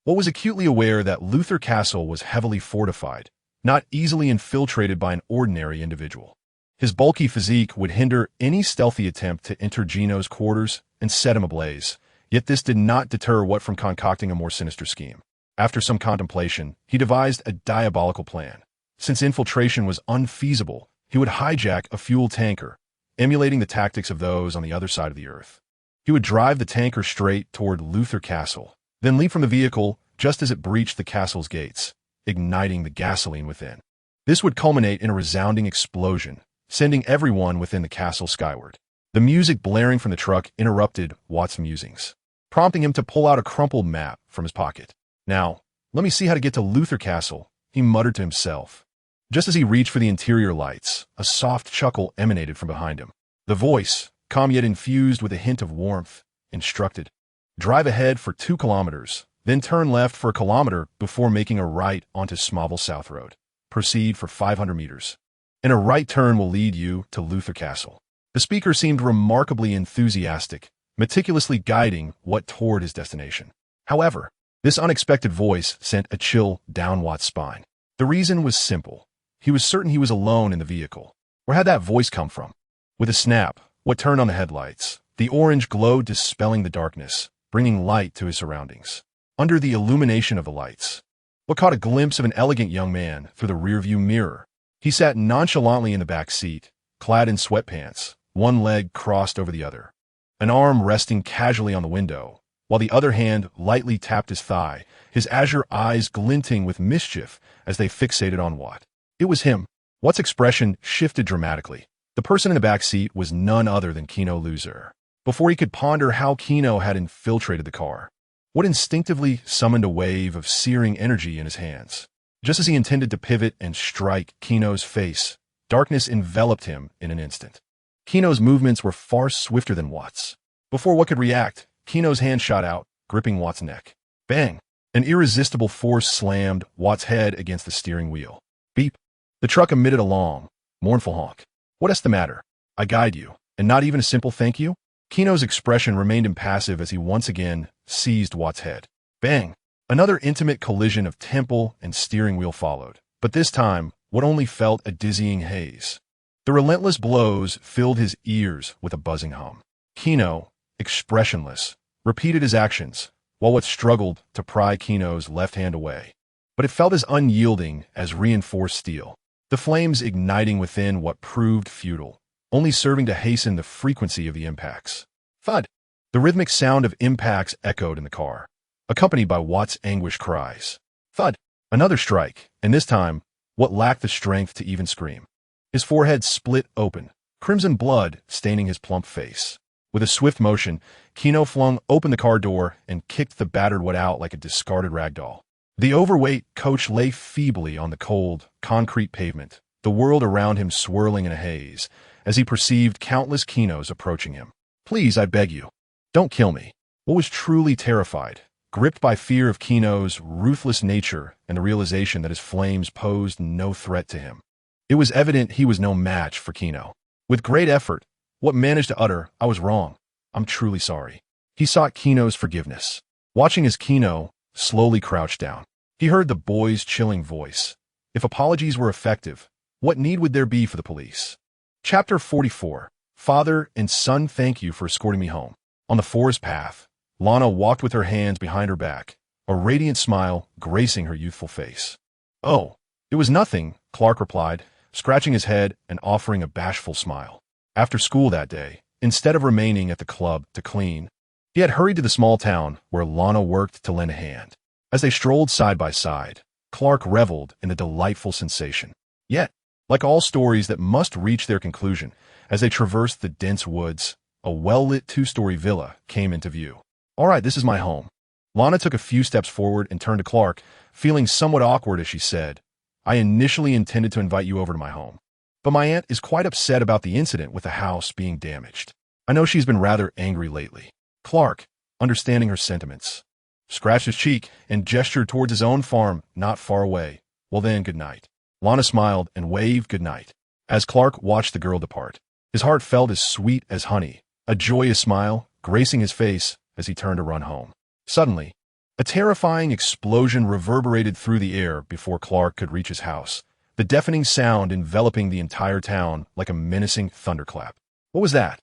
Watt was acutely aware that Luthor Castle was heavily fortified, not easily infiltrated by an ordinary individual. His bulky physique would hinder any stealthy attempt to enter Gino's quarters and set him ablaze, yet this did not deter Watt from concocting a more sinister scheme. After some contemplation, he devised a diabolical plan. Since infiltration was unfeasible, he would hijack a fuel tanker, emulating the tactics of those on the other side of the earth. He would drive the tanker straight toward Luthor Castle, then leap from the vehicle just as it breached the castle's gates, igniting the gasoline within. This would culminate in a resounding explosion, sending everyone within the castle skyward. The music blaring from the truck interrupted Watt's musings, prompting him to pull out a crumpled map from his pocket. "Now, let me see how to get to Luthor Castle," he muttered to himself. Just as he reached for the interior lights, a soft chuckle emanated from behind him. The voice, calm yet infused with a hint of warmth, instructed, "Drive ahead for 2 kilometers, then turn left for 1 kilometer before making a right onto Smallville South Road. Proceed for 500 meters, and a right turn will lead you to Luthor Castle." The speaker seemed remarkably enthusiastic, meticulously guiding Watt toward his destination. However, this unexpected voice sent a chill down Watt's spine. The reason was simple. He was certain he was alone in the vehicle. Where had that voice come from? With a snap, Watt turned on the headlights. The orange glowed, dispelling the darkness, bringing light to his surroundings. Under the illumination of the lights, Watt caught a glimpse of an elegant young man through the rearview mirror. He sat nonchalantly in the back seat, clad in sweatpants, one leg crossed over the other, an arm resting casually on the window, while the other hand lightly tapped his thigh, his azure eyes glinting with mischief as they fixated on Watt. It was him. Watt's expression shifted dramatically. The person in the back seat was none other than Gino Luthor. Before he could ponder how Gino had infiltrated the car, Watt instinctively summoned a wave of searing energy in his hands. Just as he intended to pivot and strike Gino's face, darkness enveloped him in an instant. Gino's movements were far swifter than Watt's. Before Watt could react, Gino's hand shot out, gripping Watt's neck. Bang! An irresistible force slammed Watt's head against the steering wheel. Beep! The truck emitted a long, mournful honk. What's the matter? I guide you, and not even a simple thank you? Gino's expression remained impassive as he once again seized Watt's head. Bang! Another intimate collision of temple and steering wheel followed, but this time, Watt only felt a dizzying haze. The relentless blows filled his ears with a buzzing hum. Gino, expressionless, repeated his actions, while Watt struggled to pry Gino's left hand away. But it felt as unyielding as reinforced steel, the flames igniting within what proved futile, only serving to hasten the frequency of the impacts. Thud! The rhythmic sound of impacts echoed in the car, accompanied by Watt's anguished cries. Thud! Another strike, and this time, Watt lacked the strength to even scream. His forehead split open, crimson blood staining his plump face. With a swift motion, Gino flung open the car door and kicked the battered Watt out like a discarded ragdoll. The overweight coach lay feebly on the cold, concrete pavement, the world around him swirling in a haze, as he perceived countless Ginos approaching him. Please, I beg you, don't kill me. Watt was truly terrified, gripped by fear of Gino's ruthless nature and the realization that his flames posed no threat to him. It was evident he was no match for Gino. With great effort, Watt managed to utter, I was wrong. I'm truly sorry. He sought Gino's forgiveness. Watching as Gino slowly crouched down, he heard the boy's chilling voice. If apologies were effective, what need would there be for the police? Chapter 44. Father and son, thank you for escorting me home. On the forest path, Lana walked with her hands behind her back, a radiant smile gracing her youthful face. Oh, it was nothing, Clark replied, scratching his head and offering a bashful smile. After school that day, instead of remaining at the club to clean, he had hurried to the small town where Lana worked to lend a hand. As they strolled side by side, Clark reveled in the delightful sensation. Yet, like all stories that must reach their conclusion, as they traversed the dense woods, a well-lit two-story villa came into view. All right, this is my home. Lana took a few steps forward and turned to Clark, feeling somewhat awkward as she said, I initially intended to invite you over to my home, but my aunt is quite upset about the incident with the house being damaged. I know she's been rather angry lately. Clark, understanding her sentiments, scratched his cheek and gestured towards his own farm not far away. Well then, good night. Lana smiled and waved good night. As Clark watched the girl depart, his heart felt as sweet as honey, a joyous smile gracing his face as he turned to run home. Suddenly, a terrifying explosion reverberated through the air before Clark could reach his house, the deafening sound enveloping the entire town like a menacing thunderclap. What was that?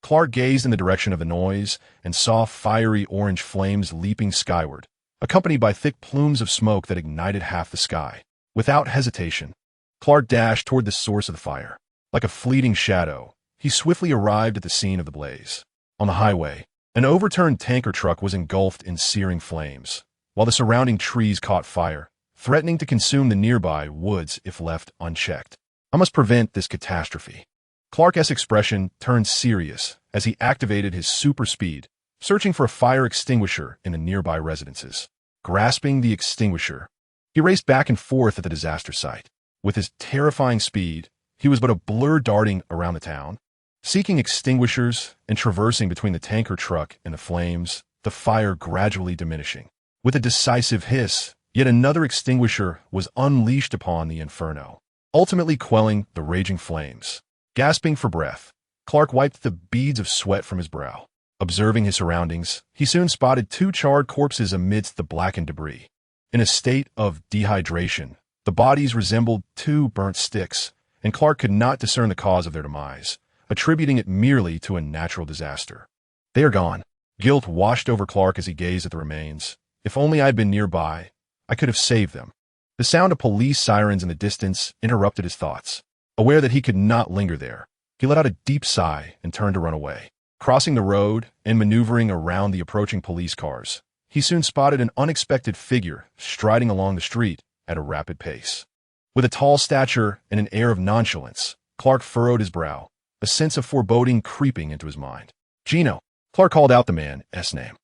Clark gazed in the direction of the noise and saw fiery orange flames leaping skyward, accompanied by thick plumes of smoke that ignited half the sky. Without hesitation, Clark dashed toward the source of the fire. Like a fleeting shadow, he swiftly arrived at the scene of the blaze. On the highway, an overturned tanker truck was engulfed in searing flames, while the surrounding trees caught fire, threatening to consume the nearby woods if left unchecked. I must prevent this catastrophe. Clark's expression turned serious as he activated his super speed, searching for a fire extinguisher in the nearby residences. Grasping the extinguisher, he raced back and forth at the disaster site. With his terrifying speed, he was but a blur darting around the town, seeking extinguishers and traversing between the tanker truck and the flames, the fire gradually diminishing. With a decisive hiss, yet another extinguisher was unleashed upon the inferno, ultimately quelling the raging flames. Gasping for breath, Clark wiped the beads of sweat from his brow. Observing his surroundings, he soon spotted two charred corpses amidst the blackened debris. In a state of dehydration, the bodies resembled two burnt sticks, and Clark could not discern the cause of their demise, attributing it merely to a natural disaster. They are gone. Guilt washed over Clark as he gazed at the remains. If only I had been nearby, I could have saved them. The sound of police sirens in the distance interrupted his thoughts. Aware that he could not linger there, He let out a deep sigh and turned to run away. Crossing the road and maneuvering around the approaching police cars, he soon spotted an unexpected figure striding along the street at a rapid pace. With a tall stature and an air of nonchalance, Clark furrowed his brow, a sense of foreboding creeping into his mind. Gino. Clark called out the man's name.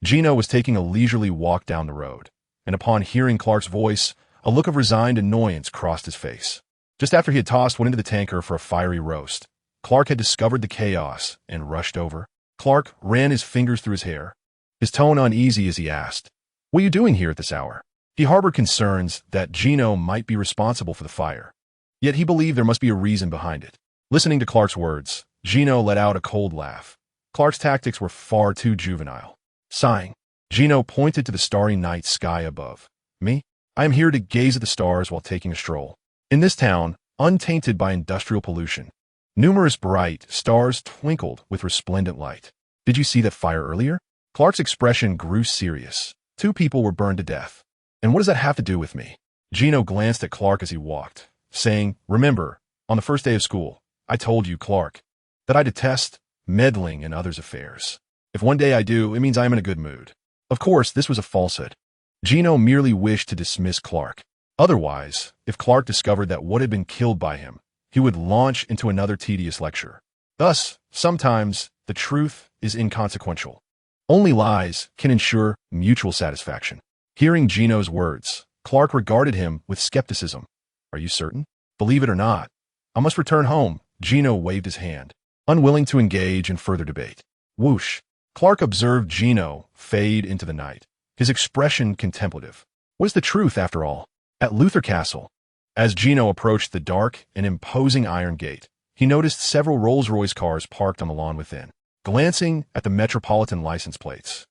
Gino was taking a leisurely walk down the road, and upon hearing Clark's voice, a look of resigned annoyance crossed his face. Just after he had tossed one into the tanker for a fiery roast, Clark had discovered the chaos and rushed over. Clark ran his fingers through his hair, his tone uneasy as he asked, "What are you doing here at this hour?" He harbored concerns that Gino might be responsible for the fire, yet he believed there must be a reason behind it. Listening to Clark's words, Gino let out a cold laugh. Clark's tactics were far too juvenile. Sighing, Gino pointed to the starry night sky above. "Me? I am here to gaze at the stars while taking a stroll. In this town, untainted by industrial pollution, numerous bright stars twinkled with resplendent light. Did you see that fire earlier?" Clark's expression grew serious. 2 people were burned to death. And what does that have to do with me? Gino glanced at Clark as he walked, saying, "Remember, on the first day of school, I told you, Clark, that I detest meddling in others' affairs. If one day I do, it means I am in a good mood." Of course, this was a falsehood. Gino merely wished to dismiss Clark. Otherwise, if Clark discovered that what had been killed by him, he would launch into another tedious lecture. Thus, sometimes, the truth is inconsequential. Only lies can ensure mutual satisfaction. Hearing Gino's words, Clark regarded him with skepticism. "Are you certain? Believe it or not, I must return home." Gino waved his hand, unwilling to engage in further debate. Whoosh! Clark observed Gino fade into the night, his expression contemplative. What is the truth, after all? At Luthor Castle, as Gino approached the dark and imposing iron gate, he noticed several Rolls-Royce cars parked on the lawn within. Glancing at the Metropolitan license plates,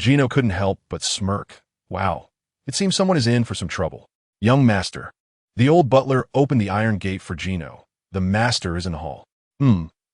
Gino couldn't help but smirk. Wow, it seems someone is in for some trouble. "Young master." The old butler opened the iron gate for Gino. "The master is in the hall."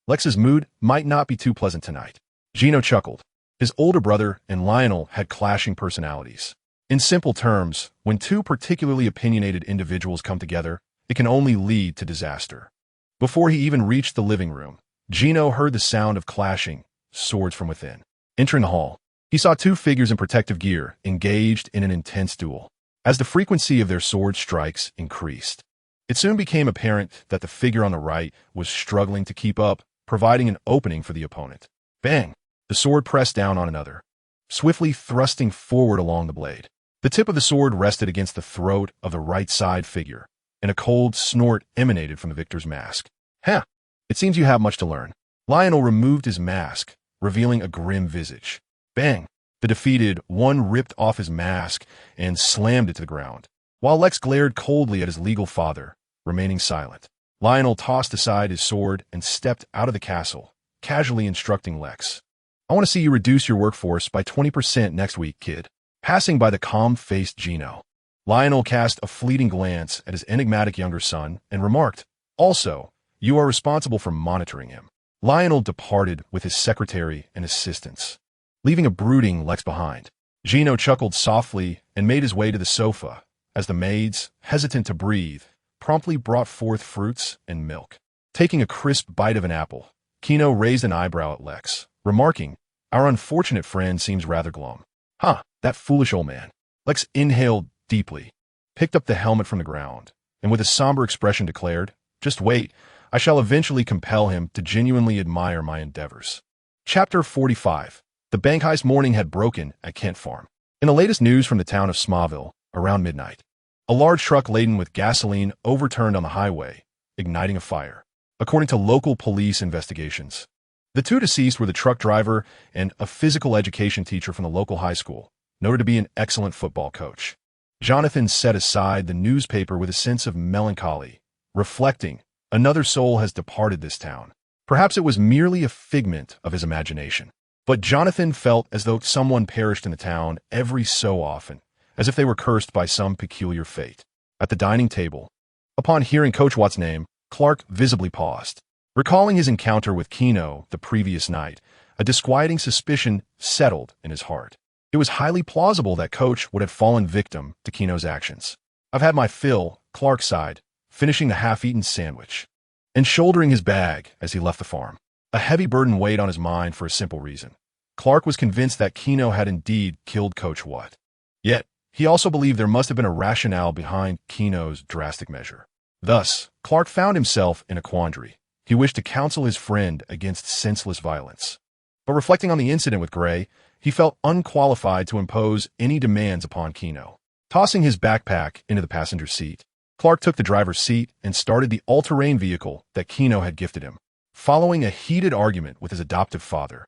Lex's mood might not be too pleasant tonight. Gino chuckled. His older brother and Lionel had clashing personalities. In simple terms, when 2 particularly opinionated individuals come together, it can only lead to disaster. Before he even reached the living room, Gino heard the sound of clashing swords from within. Entering the hall, he saw 2 figures in protective gear engaged in an intense duel. As the frequency of their sword strikes increased, it soon became apparent that the figure on the right was struggling to keep up, providing an opening for the opponent. Bang! The sword pressed down on another, swiftly thrusting forward along the blade. The tip of the sword rested against the throat of the right side figure, and a cold snort emanated from the victor's mask. "Huh! It seems you have much to learn." Lionel removed his mask, revealing a grim visage. Bang! The defeated one ripped off his mask and slammed it to the ground, while Lex glared coldly at his legal father, remaining silent. Lionel tossed aside his sword and stepped out of the castle, casually instructing Lex. "I want to see you reduce your workforce by 20% next week, kid." Passing by the calm-faced Gino, Lionel cast a fleeting glance at his enigmatic younger son and remarked, "Also, you are responsible for monitoring him." Lionel departed with his secretary and assistants, leaving a brooding Lex behind. Gino chuckled softly and made his way to the sofa, as the maids, hesitant to breathe, promptly brought forth fruits and milk. Taking a crisp bite of an apple, Gino raised an eyebrow at Lex, remarking, "Our unfortunate friend seems rather glum." "Huh, that foolish old man." Lex inhaled deeply, picked up the helmet from the ground, and with a somber expression declared, "Just wait, I shall eventually compel him to genuinely admire my endeavors." Chapter 45. The bank heist morning had broken at Kent Farm. In the latest news from the town of Smallville, around midnight, a large truck laden with gasoline overturned on the highway, igniting a fire. According to local police investigations, the 2 deceased were the truck driver and a physical education teacher from the local high school, noted to be an excellent football coach. Jonathan set aside the newspaper with a sense of melancholy, reflecting, another soul has departed this town. Perhaps it was merely a figment of his imagination. But Jonathan felt as though someone perished in the town every so often, as if they were cursed by some peculiar fate. At the dining table, upon hearing Coach Watt's name, Clark visibly paused. Recalling his encounter with Gino the previous night, a disquieting suspicion settled in his heart. It was highly plausible that Coach would have fallen victim to Gino's actions. "I've had my fill," Clark sighed, finishing the half-eaten sandwich. and shouldering his bag as he left the farm. A heavy burden weighed on his mind for a simple reason. Clark was convinced that Gino had indeed killed Coach Watt. Yet, he also believed there must have been a rationale behind Gino's drastic measure. Thus, Clark found himself in a quandary. He wished to counsel his friend against senseless violence. But reflecting on the incident with Gray, he felt unqualified to impose any demands upon Gino. Tossing his backpack into the passenger seat, Clark took the driver's seat and started the all-terrain vehicle that Gino had gifted him. Following a heated argument with his adoptive father,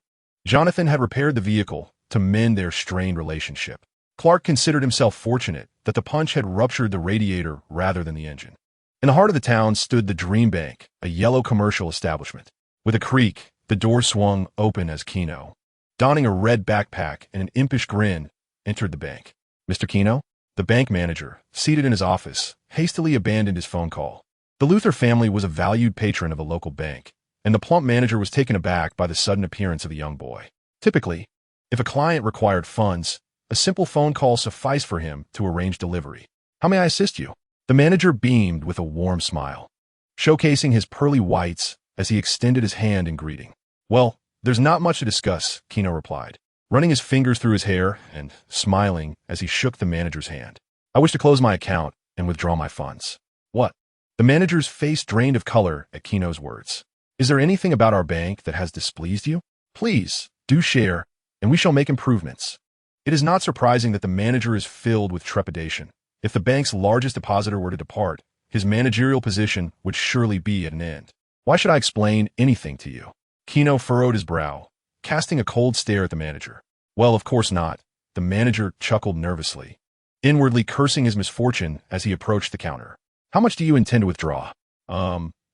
Jonathan had repaired the vehicle to mend their strained relationship. Clark considered himself fortunate that the punch had ruptured the radiator rather than the engine. In the heart of the town stood the Dream Bank, a yellow commercial establishment. With a creak, the door swung open as Gino, donning a red backpack and an impish grin, entered the bank. Mr. Gino? The bank manager, seated in his office, hastily abandoned his phone call. The Luthor family was a valued patron of the local bank, and the plump manager was taken aback by the sudden appearance of the young boy. Typically, if a client required funds, a simple phone call sufficed for him to arrange delivery. How may I assist you? The manager beamed with a warm smile, showcasing his pearly whites as he extended his hand in greeting. Well, there's not much to discuss, Gino replied, running his fingers through his hair and smiling as he shook the manager's hand. I wish to close my account and withdraw my funds. What? The manager's face drained of color at Gino's words. Is there anything about our bank that has displeased you? Please, do share, and we shall make improvements. It is not surprising that the manager is filled with trepidation. If the bank's largest depositor were to depart, his managerial position would surely be at an end. Why should I explain anything to you? Gino furrowed his brow, casting a cold stare at the manager. Well, of course not. The manager chuckled nervously, inwardly cursing his misfortune as he approached the counter. How much do you intend to withdraw?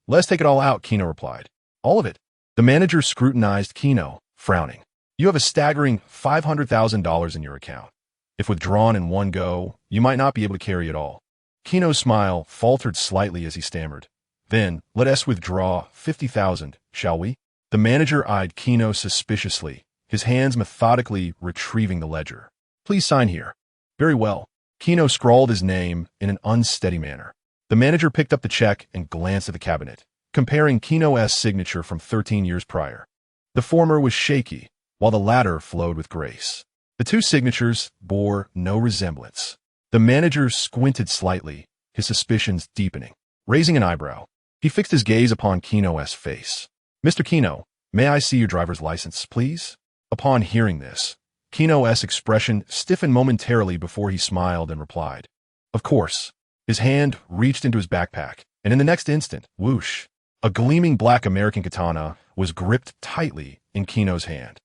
Let's take it all out, Gino replied. All of it. The manager scrutinized Gino, frowning. You have a staggering $500,000 in your account. If withdrawn in one go, you might not be able to carry it all. Gino's smile faltered slightly as he stammered. Then, let us withdraw 50,000, shall we? The manager eyed Gino suspiciously, his hands methodically retrieving the ledger. Please sign here. Very well. Gino scrawled his name in an unsteady manner. The manager picked up the check and glanced at the cabinet, comparing Gino's signature from 13 years prior. The former was shaky, while the latter flowed with grace. The two signatures bore no resemblance. The manager squinted slightly, his suspicions deepening. Raising an eyebrow, he fixed his gaze upon Gino's face. Mr. Gino, may I see your driver's license, please? Upon hearing this, Gino's expression stiffened momentarily before he smiled and replied, Of course. His hand reached into his backpack, and in the next instant, whoosh, a gleaming black American katana was gripped tightly in Gino's hand.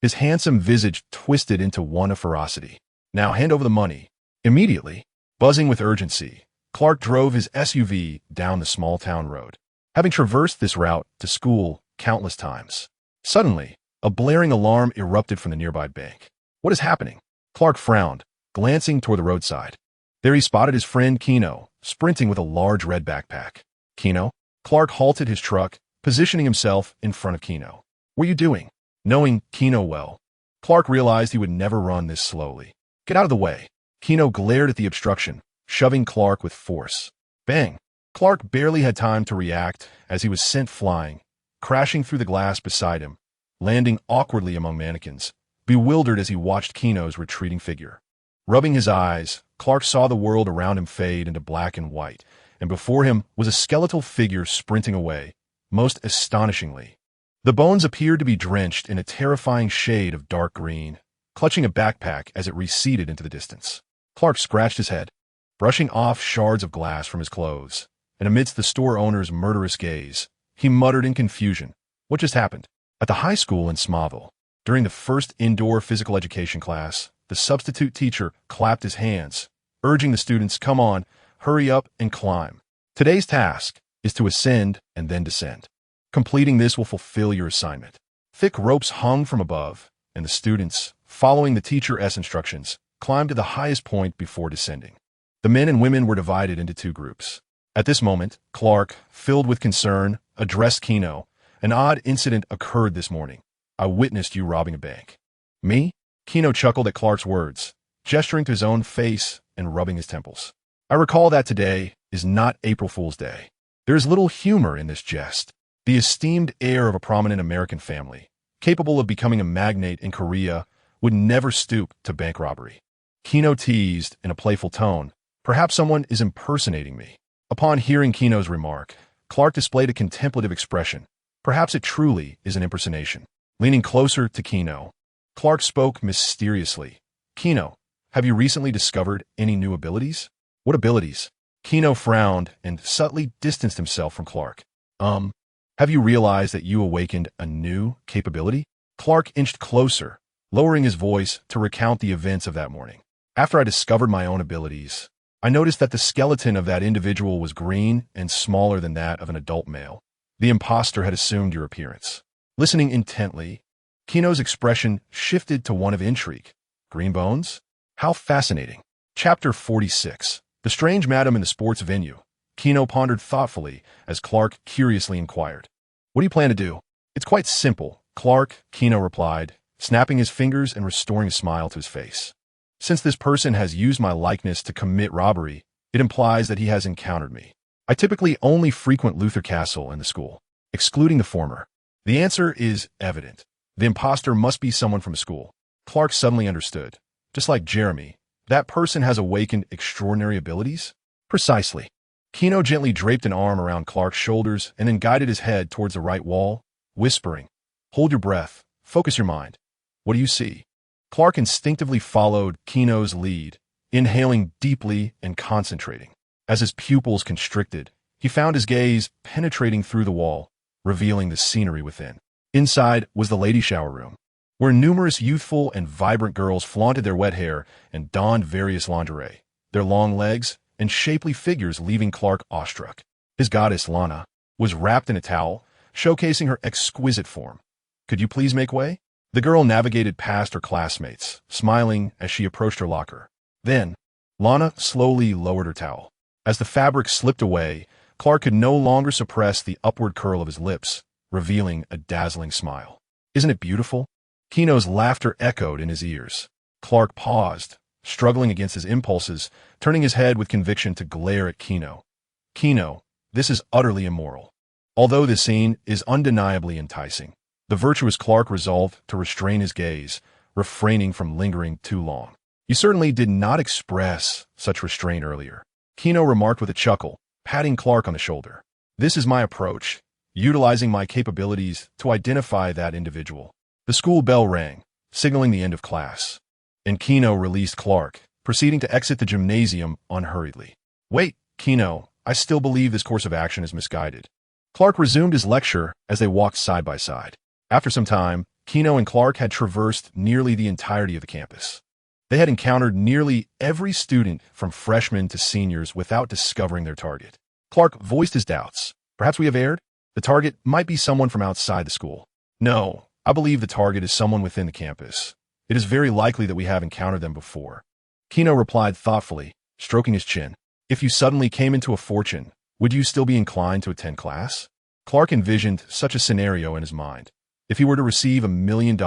His handsome visage twisted into one of ferocity. Now hand over the money. Immediately, buzzing with urgency, Clark drove his SUV down the small town road, having traversed this route to school countless times. Suddenly, a blaring alarm erupted from the nearby bank. What is happening? Clark frowned, glancing toward the roadside. There he spotted his friend Gino, sprinting with a large red backpack. Gino? Clark halted his truck, positioning himself in front of Gino. What are you doing? Knowing Gino well, Clark realized he would never run this slowly. Get out of the way. Gino glared at the obstruction, shoving Clark with force. Bang! Clark barely had time to react as he was sent flying, crashing through the glass beside him, landing awkwardly among mannequins, bewildered as he watched Gino's retreating figure. Rubbing his eyes, Clark saw the world around him fade into black and white, and before him was a skeletal figure sprinting away, most astonishingly. The bones appeared to be drenched in a terrifying shade of dark green, clutching a backpack as it receded into the distance. Clark scratched his head, brushing off shards of glass from his clothes, and amidst the store owner's murderous gaze, he muttered in confusion, What just happened? At the high school in Smallville, during the first indoor physical education class, the substitute teacher clapped his hands, urging the students, Come on, hurry up and climb. Today's task is to ascend and then descend. Completing this will fulfill your assignment. Thick ropes hung from above, and the students, following the teacher's instructions, climbed to the highest point before descending. The men and women were divided into two groups. At this moment, Clark, filled with concern, addressed Gino. An odd incident occurred this morning. I witnessed you robbing a bank. Me? Gino chuckled at Clark's words, gesturing to his own face and rubbing his temples. I recall that today is not April Fool's Day. There is little humor in this jest. The esteemed heir of a prominent American family, capable of becoming a magnate in Korea, would never stoop to bank robbery. Kino teased in a playful tone, "Perhaps someone is impersonating me." Upon hearing Kino's remark, Clark displayed a contemplative expression. Perhaps it truly is an impersonation. Leaning closer to Kino, Clark spoke mysteriously. "Kino, have you recently discovered any new abilities?" "What abilities?" Kino frowned and subtly distanced himself from Clark. Have you realized that you awakened a new capability?" Clark inched closer, lowering his voice to recount the events of that morning. "After I discovered my own abilities, I noticed that the skeleton of that individual was green and smaller than that of an adult male. The imposter had assumed your appearance." Listening intently, Kino's expression shifted to one of intrigue. "Green bones? How fascinating." Chapter 46. The Strange Madam in the Sports Venue. Kino pondered thoughtfully as Clark curiously inquired, "What do you plan to do?" "It's quite simple, Clark," Kino replied, snapping his fingers and restoring a smile to his face. "Since this person has used my likeness to commit robbery, it implies that he has encountered me. I typically only frequent Luthor Castle and the school, excluding the former. The answer is evident. The imposter must be someone from school." Clark suddenly understood. Just like Jeremy, that person has awakened extraordinary abilities? Precisely. Kino gently draped an arm around Clark's shoulders and then guided his head towards the right wall, whispering, "Hold your breath. Focus your mind. What do you see?" Clark instinctively followed Kino's lead, inhaling deeply and concentrating. As his pupils constricted, he found his gaze penetrating through the wall, revealing the scenery within. Inside was the lady shower room, where numerous youthful and vibrant girls flaunted their wet hair and donned various lingerie, their long legs and shapely figures leaving Clark awestruck. His goddess, Lana, was wrapped in a towel, showcasing her exquisite form. "Could you please make way?" The girl navigated past her classmates, smiling as she approached her locker. Then, Lana slowly lowered her towel. As the fabric slipped away, Clark could no longer suppress the upward curl of his lips, revealing a dazzling smile. "Isn't it beautiful?" Kino's laughter echoed in his ears. Clark paused, struggling against his impulses, turning his head with conviction to glare at Kino. "Kino, this is utterly immoral." Although this scene is undeniably enticing, the virtuous Clark resolved to restrain his gaze, refraining from lingering too long. "You certainly did not express such restraint earlier," Kino remarked with a chuckle, patting Clark on the shoulder. "This is my approach, utilizing my capabilities to identify that individual." The school bell rang, signaling the end of class, and Kino released Clark, proceeding to exit the gymnasium unhurriedly. "Wait, Kino, I still believe this course of action is misguided." Clark resumed his lecture as they walked side by side. After some time, Kino and Clark had traversed nearly the entirety of the campus. They had encountered nearly every student from freshmen to seniors without discovering their target. Clark voiced his doubts. "Perhaps we have erred? The target might be someone from outside the school." "No, I believe the target is someone within the campus. It is very likely that we have encountered them before." Kino replied thoughtfully, stroking his chin. "If you suddenly came into a fortune, would you still be inclined to attend class?" Clark envisioned such a scenario in his mind. If he were to receive $1 million,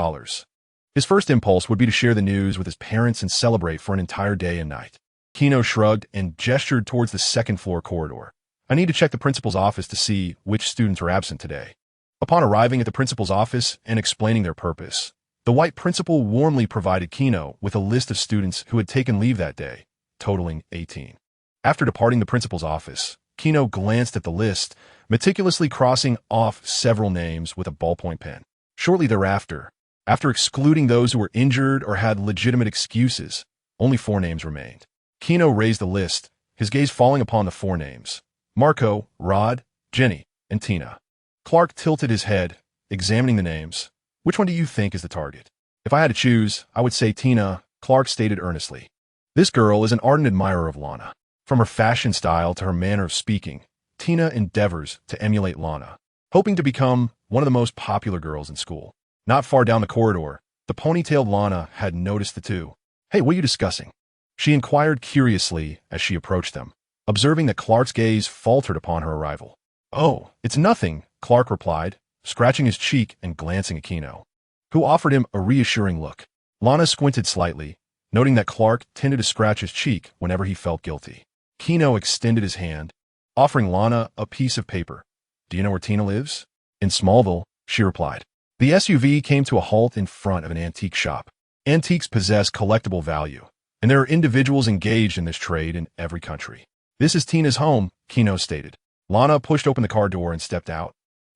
his first impulse would be to share the news with his parents and celebrate for an entire day and night. Kino shrugged and gestured towards the second-floor corridor. "I need to check the principal's office to see which students are absent today." Upon arriving at the principal's office and explaining their purpose, the white principal warmly provided Kino with a list of students who had taken leave that day, totaling 18. After departing the principal's office, Kino glanced at the list, meticulously crossing off several names with a ballpoint pen. Shortly thereafter, after excluding those who were injured or had legitimate excuses, only 4 names remained. Kino raised the list, his gaze falling upon the 4 names: Marco, Rod, Jenny, and Tina. Clark tilted his head, examining the names. "Which one do you think is the target?" "If I had to choose, I would say Tina," Clark stated earnestly. "This girl is an ardent admirer of Lana. From her fashion style to her manner of speaking, Tina endeavors to emulate Lana, hoping to become one of the most popular girls in school." Not far down the corridor, the ponytailed Lana had noticed the two. "Hey, what are you discussing?" she inquired curiously as she approached them, observing that Clark's gaze faltered upon her arrival. "Oh, it's nothing," Clark replied, scratching his cheek and glancing at Kino, who offered him a reassuring look. Lana squinted slightly, noting that Clark tended to scratch his cheek whenever he felt guilty. Kino extended his hand, offering Lana a piece of paper. "Do you know where Tina lives?" "In Smallville," she replied. The SUV came to a halt in front of an antique shop. Antiques possess collectible value, and there are individuals engaged in this trade in every country. "This is Tina's home," Gino stated. Lana pushed open the car door and stepped out,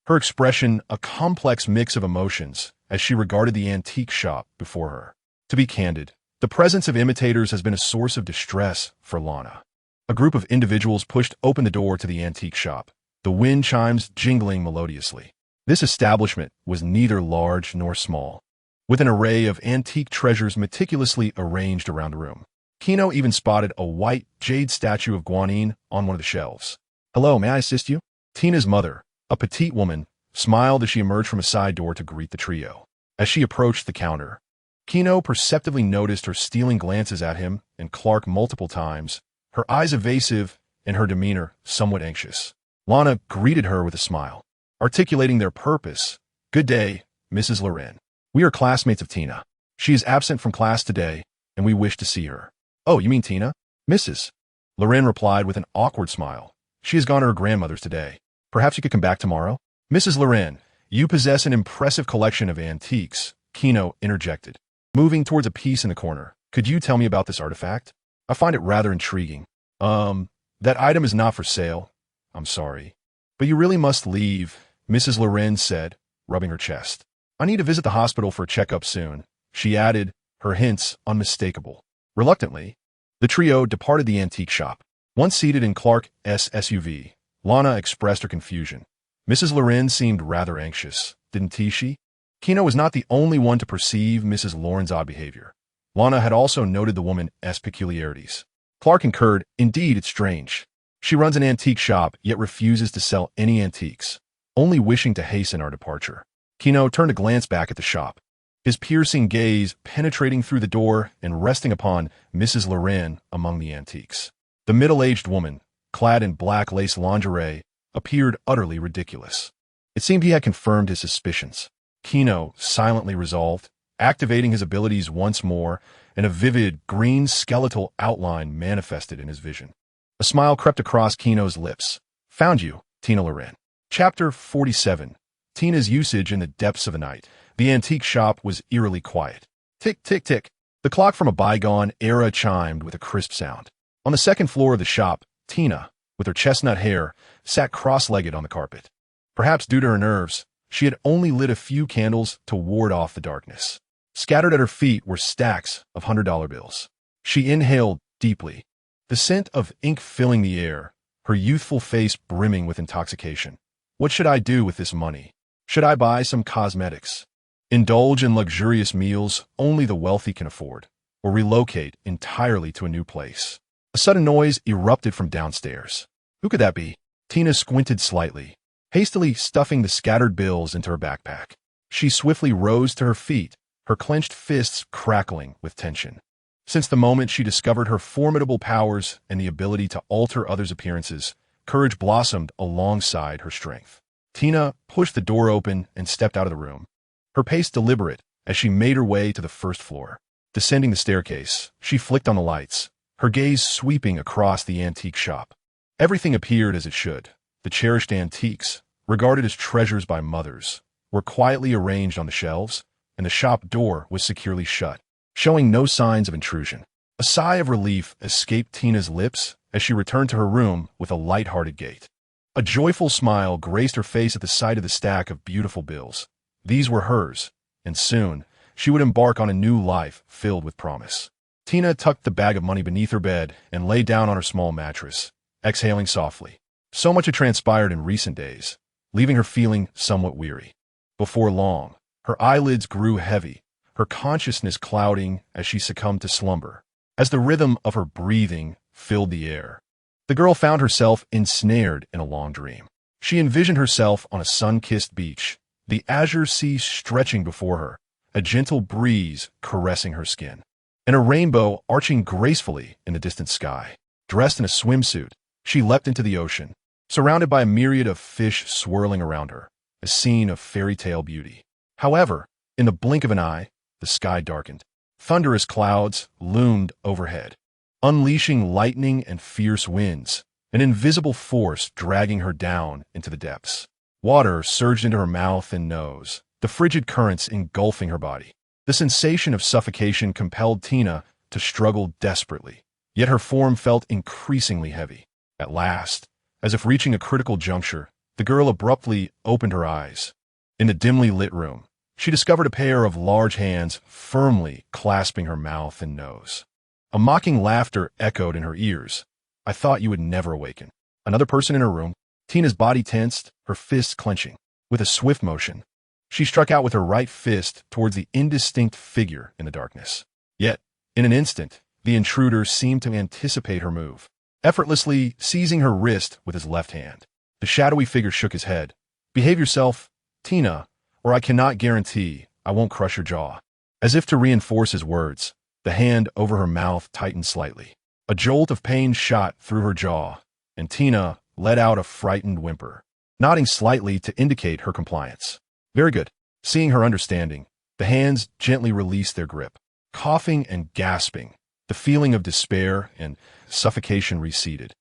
her expression a complex mix of emotions as she regarded the antique shop before her. To be candid, the presence of imitators has been a source of distress for Lana. A group of individuals pushed open the door to the antique shop, the wind chimes jingling melodiously. This establishment was neither large nor small, with an array of antique treasures meticulously arranged around the room. Kino even spotted a white jade statue of Guanine on one of the shelves. "Hello, may I assist you?" Tina's mother, a petite woman, smiled as she emerged from a side door to greet the trio. As she approached the counter, Kino perceptively noticed her stealing glances at him and Clark multiple times, her eyes evasive and her demeanor somewhat anxious. Lana greeted her with a smile, articulating their purpose. "Good day, Mrs. Loren. We are classmates of Tina. She is absent from class today, and we wish to see her." "Oh, you mean Tina?" "Mrs. Loren replied with an awkward smile. "She has gone to her grandmother's today. Perhaps you could come back tomorrow?" "Mrs. Loren, you possess an impressive collection of antiques," Kino interjected, moving towards a piece in the corner. "Could you tell me about this artifact? I find it rather intriguing." That item is not for sale. I'm sorry. But you really must leave," Mrs. Loren said, rubbing her chest. "I need to visit the hospital for a checkup soon," she added, her hints unmistakable. Reluctantly, the trio departed the antique shop. Once seated in Clark's SUV, Lana expressed her confusion. Mrs. Loren seemed rather anxious, didn't she? Kino was not the only one to perceive Mrs. Loren's odd behavior. Lana had also noted the woman's peculiarities. Clark concurred, "Indeed, it's strange. She runs an antique shop, yet refuses to sell any antiques, only wishing to hasten our departure." Kino turned to glance back at the shop, his piercing gaze penetrating through the door and resting upon Mrs. Loren among the antiques. The middle-aged woman, clad in black lace lingerie, appeared utterly ridiculous. It seemed he had confirmed his suspicions. Kino silently resolved, activating his abilities once more, and a vivid green skeletal outline manifested in his vision. A smile crept across Kino's lips. "Found you, Tina Loren." Chapter 47. Tina's usage in the depths of the night. The antique shop was eerily quiet. Tick, tick, tick. The clock from a bygone era chimed with a crisp sound. On the second floor of the shop, Tina, with her chestnut hair, sat cross-legged on the carpet. Perhaps due to her nerves, she had only lit a few candles to ward off the darkness. Scattered at her feet were stacks of $100 bills. She inhaled deeply, the scent of ink filling the air, her youthful face brimming with intoxication. What should I do with this money? Should I buy some cosmetics, indulge in luxurious meals only the wealthy can afford, or relocate entirely to a new place? A sudden noise erupted from downstairs. Who could that be? Tina squinted slightly, hastily stuffing the scattered bills into her backpack. She swiftly rose to her feet, her clenched fists crackling with tension. Since the moment she discovered her formidable powers and the ability to alter others' appearances, courage blossomed alongside her strength. Tina pushed the door open and stepped out of the room, her pace deliberate as she made her way to the first floor. Descending the staircase, she flicked on the lights, her gaze sweeping across the antique shop. Everything appeared as it should. The cherished antiques, regarded as treasures by mothers, were quietly arranged on the shelves, and the shop door was securely shut, showing no signs of intrusion. A sigh of relief escaped Tina's lips as she returned to her room with a light-hearted gait. A joyful smile graced her face at the sight of the stack of beautiful bills. These were hers, and soon she would embark on a new life filled with promise. Tina tucked the bag of money beneath her bed and lay down on her small mattress, exhaling softly. So much had transpired in recent days, leaving her feeling somewhat weary. Before long, her eyelids grew heavy, her consciousness clouding as she succumbed to slumber. As the rhythm of her breathing filled the air, the girl found herself ensnared in a long dream. She envisioned herself on a sun-kissed beach, the azure sea stretching before her, a gentle breeze caressing her skin, and a rainbow arching gracefully in the distant sky. Dressed in a swimsuit, she leapt into the ocean, surrounded by a myriad of fish swirling around her, a scene of fairy tale beauty. However, in the blink of an eye, the sky darkened. Thunderous clouds loomed overhead, unleashing lightning and fierce winds, an invisible force dragging her down into the depths. Water surged into her mouth and nose, the frigid currents engulfing her body. The sensation of suffocation compelled Tina to struggle desperately, yet her form felt increasingly heavy. At last, as if reaching a critical juncture, the girl abruptly opened her eyes. In the dimly lit room, she discovered a pair of large hands firmly clasping her mouth and nose. A mocking laughter echoed in her ears. "I thought you would never awaken." Another person in her room, Tina's body tensed, her fists clenching. With a swift motion, she struck out with her right fist towards the indistinct figure in the darkness. Yet, in an instant, the intruder seemed to anticipate her move, effortlessly seizing her wrist with his left hand. The shadowy figure shook his head. "Behave yourself, Tina, or I cannot guarantee I won't crush your jaw." As if to reinforce his words, the hand over her mouth tightened slightly. A jolt of pain shot through her jaw, and Tina let out a frightened whimper, nodding slightly to indicate her compliance. "Very good." Seeing her understanding, the hands gently released their grip. Coughing and gasping, the feeling of despair and suffocation receded,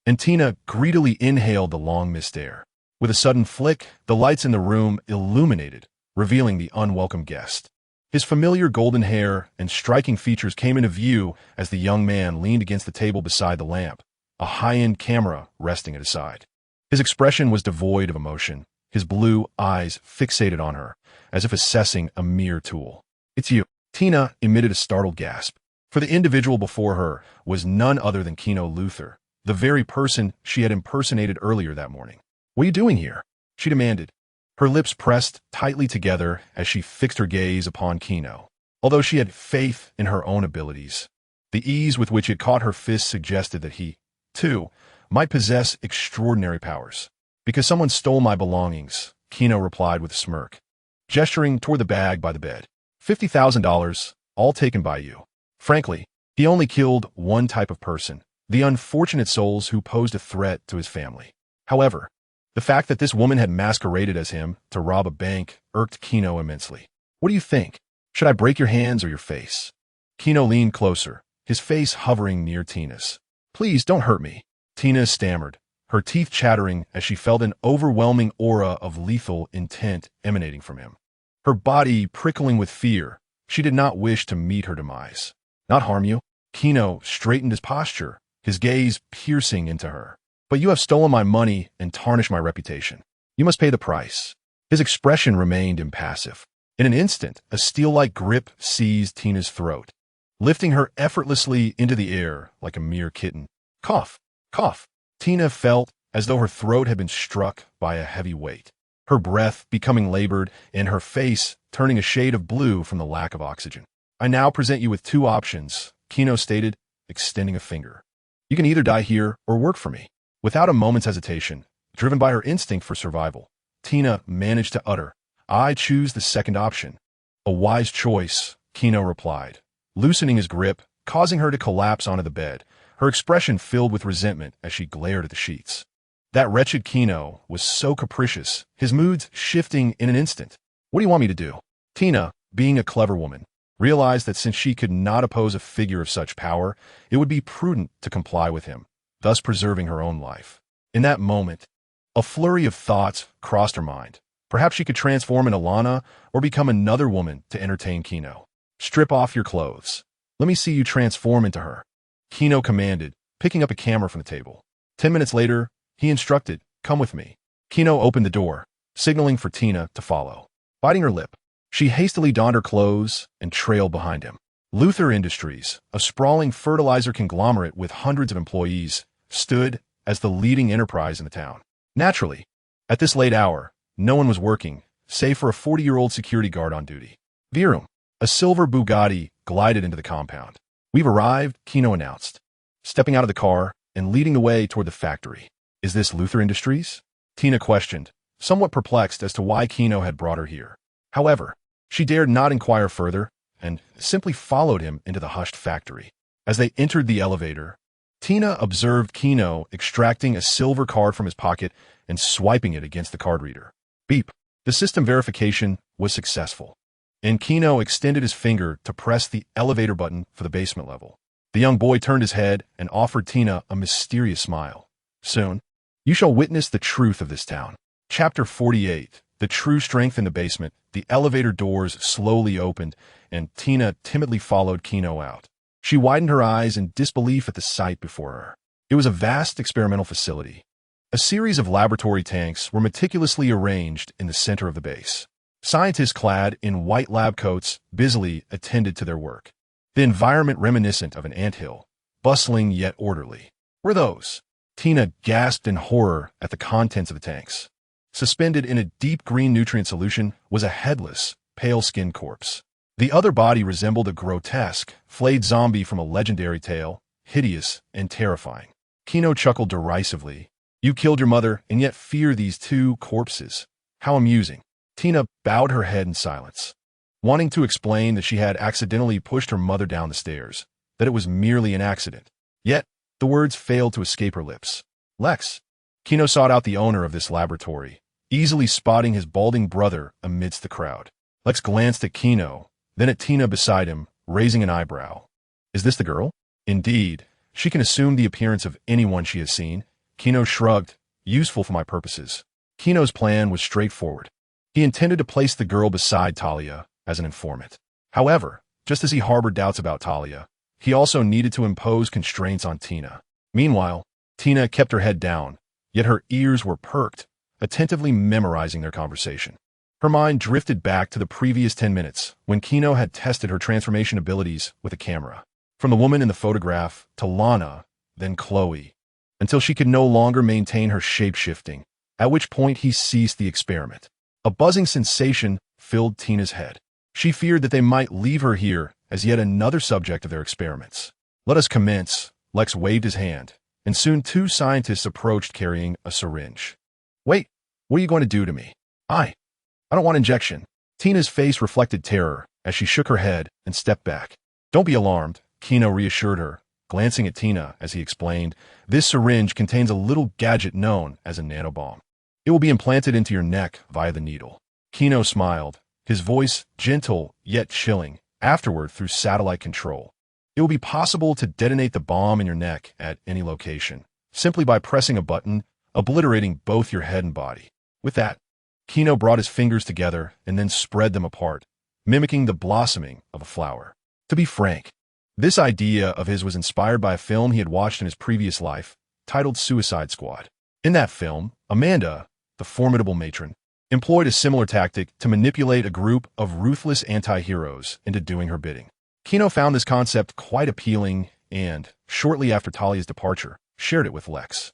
and Tina greedily inhaled the long-missed air. With a sudden flick, the lights in the room illuminated, revealing the unwelcome guest. His familiar golden hair and striking features came into view as the young man leaned against the table beside the lamp, a high-end camera resting at his side. His expression was devoid of emotion, his blue eyes fixated on her, as if assessing a mere tool. "It's you." Tina emitted a startled gasp, for the individual before her was none other than Gino Luthor, the very person she had impersonated earlier that morning. "What are you doing here?" she demanded. Her lips pressed tightly together as she fixed her gaze upon Gino. Although she had faith in her own abilities, the ease with which it caught her fist suggested that he, too, might possess extraordinary powers. "Because someone stole my belongings," Gino replied with a smirk, gesturing toward the bag by the bed. $50,000, all taken by you." Frankly, he only killed one type of person, the unfortunate souls who posed a threat to his family. However, the fact that this woman had masqueraded as him to rob a bank irked Gino immensely. "What do you think? Should I break your hands or your face?" Gino leaned closer, his face hovering near Tina's. "Please don't hurt me," Tina stammered, her teeth chattering as she felt an overwhelming aura of lethal intent emanating from him. Her body prickling with fear, she did not wish to meet her demise. "Not harm you." Gino straightened his posture, his gaze piercing into her. "But you have stolen my money and tarnished my reputation. You must pay the price." His expression remained impassive. In an instant, a steel-like grip seized Tina's throat, lifting her effortlessly into the air like a mere kitten. Cough, cough. Tina felt as though her throat had been struck by a heavy weight, her breath becoming labored and her face turning a shade of blue from the lack of oxygen. "I now present you with two options," Gino stated, extending a finger. "You can either die here or work for me." Without a moment's hesitation, driven by her instinct for survival, Tina managed to utter, "I choose the second option." "A wise choice," Gino replied, loosening his grip, causing her to collapse onto the bed, her expression filled with resentment as she glared at the sheets. That wretched Gino was so capricious, his moods shifting in an instant. "What do you want me to do?" Tina, being a clever woman, realized that since she could not oppose a figure of such power, it would be prudent to comply with him, thus preserving her own life. In that moment, a flurry of thoughts crossed her mind. Perhaps she could transform into Lana or become another woman to entertain Gino. "Strip off your clothes. Let me see you transform into her," Gino commanded, picking up a camera from the table. 10 minutes later, he instructed, "Come with me." Gino opened the door, signaling for Tina to follow. Biting her lip, she hastily donned her clothes and trailed behind him. Luthor Industries, a sprawling fertilizer conglomerate with hundreds of employees, stood as the leading enterprise in the town. Naturally, at this late hour, no one was working, save for a 40-year-old security guard on duty. Virum, a silver Bugatti, glided into the compound. "We've arrived," Gino announced, stepping out of the car and leading the way toward the factory. "Is this Luthor Industries?" Tina questioned, somewhat perplexed as to why Gino had brought her here. However, she dared not inquire further and simply followed him into the hushed factory. As they entered the elevator, Tina observed Gino extracting a silver card from his pocket and swiping it against the card reader. Beep. The system verification was successful, and Gino extended his finger to press the elevator button for the basement level. The young boy turned his head and offered Tina a mysterious smile. Soon, you shall witness the truth of this town. Chapter 48. The true strength in the basement. The elevator doors slowly opened, and Tina timidly followed Gino out. She widened her eyes in disbelief at the sight before her. It was a vast experimental facility. A series of laboratory tanks were meticulously arranged in the center of the base. Scientists clad in white lab coats busily attended to their work. The environment reminiscent of an anthill, bustling yet orderly. Were those? Tina gasped in horror at the contents of the tanks. Suspended in a deep green nutrient solution was a headless, pale-skinned corpse. The other body resembled a grotesque, flayed zombie from a legendary tale, hideous and terrifying. Gino chuckled derisively. You killed your mother and yet fear these two corpses. How amusing. Tina bowed her head in silence, wanting to explain that she had accidentally pushed her mother down the stairs, that it was merely an accident. Yet, the words failed to escape her lips. Lex. Gino sought out the owner of this laboratory, easily spotting his balding brother amidst the crowd. Lex glanced at Gino, then at Tina beside him, raising an eyebrow. Is this the girl? Indeed, she can assume the appearance of anyone she has seen. Gino shrugged. Useful for my purposes. Gino's plan was straightforward. He intended to place the girl beside Talia as an informant. However, just as he harbored doubts about Talia, he also needed to impose constraints on Tina. Meanwhile, Tina kept her head down, yet her ears were perked, attentively memorizing their conversation. Her mind drifted back to the previous 10 minutes when Gino had tested her transformation abilities with a camera. From the woman in the photograph to Lana, then Chloe, until she could no longer maintain her shape-shifting, at which point he ceased the experiment. A buzzing sensation filled Tina's head. She feared that they might leave her here as yet another subject of their experiments. Let us commence. Lex waved his hand, and soon two scientists approached carrying a syringe. Wait, what are you going to do to me? I don't want injection. Tina's face reflected terror as she shook her head and stepped back. Don't be alarmed, Gino reassured her, glancing at Tina as he explained. This syringe contains a little gadget known as a nanobomb. It will be implanted into your neck via the needle. Gino smiled, his voice gentle yet chilling, afterward through satellite control. It will be possible to detonate the bomb in your neck at any location, simply by pressing a button, obliterating both your head and body. With that, Gino brought his fingers together and then spread them apart, mimicking the blossoming of a flower. To be frank, this idea of his was inspired by a film he had watched in his previous life, titled Suicide Squad. In that film, Amanda, the formidable matron, employed a similar tactic to manipulate a group of ruthless anti-heroes into doing her bidding. Gino found this concept quite appealing and, shortly after Talia's departure, shared it with Lex.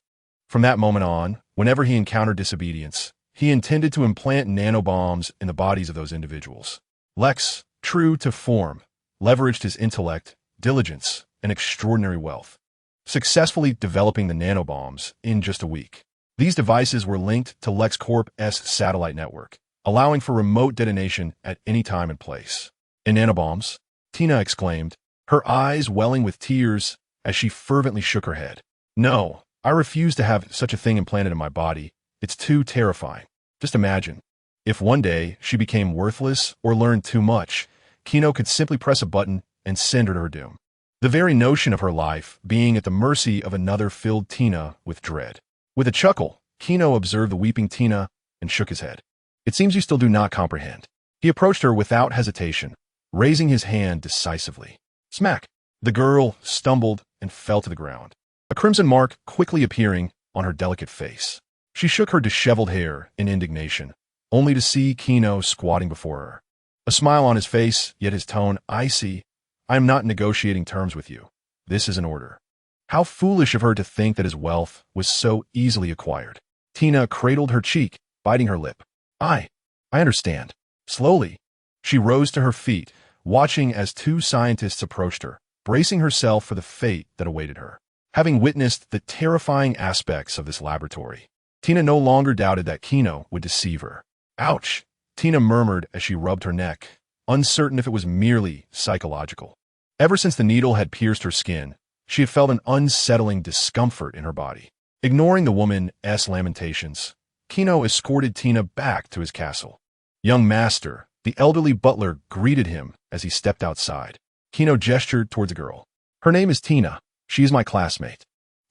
From that moment on, whenever he encountered disobedience, he intended to implant nanobombs in the bodies of those individuals. Lex, true to form, leveraged his intellect, diligence, and extraordinary wealth, successfully developing the nanobombs in just a week. These devices were linked to LexCorp's satellite network, allowing for remote detonation at any time and place. In nanobombs, Tina exclaimed, her eyes welling with tears as she fervently shook her head. No, I refuse to have such a thing implanted in my body. It's too terrifying. Just imagine, if one day she became worthless or learned too much, Gino could simply press a button and send her to her doom. The very notion of her life being at the mercy of another filled Tina with dread. With a chuckle, Gino observed the weeping Tina and shook his head. It seems you still do not comprehend. He approached her without hesitation, raising his hand decisively. Smack! The girl stumbled and fell to the ground, a crimson mark quickly appearing on her delicate face. She shook her disheveled hair in indignation, only to see Gino squatting before her. A smile on his face, yet his tone icy. I am not negotiating terms with you. This is an order. How foolish of her to think that his wealth was so easily acquired. Tina cradled her cheek, biting her lip. I understand. Slowly, she rose to her feet, watching as two scientists approached her, bracing herself for the fate that awaited her. Having witnessed the terrifying aspects of this laboratory, Tina no longer doubted that Gino would deceive her. Ouch, Tina murmured as she rubbed her neck, uncertain if it was merely psychological. Ever since the needle had pierced her skin, she had felt an unsettling discomfort in her body. Ignoring the woman's lamentations, Gino escorted Tina back to his castle. Young master, the elderly butler, greeted him as he stepped outside. Gino gestured towards the girl. Her name is Tina. She is my classmate.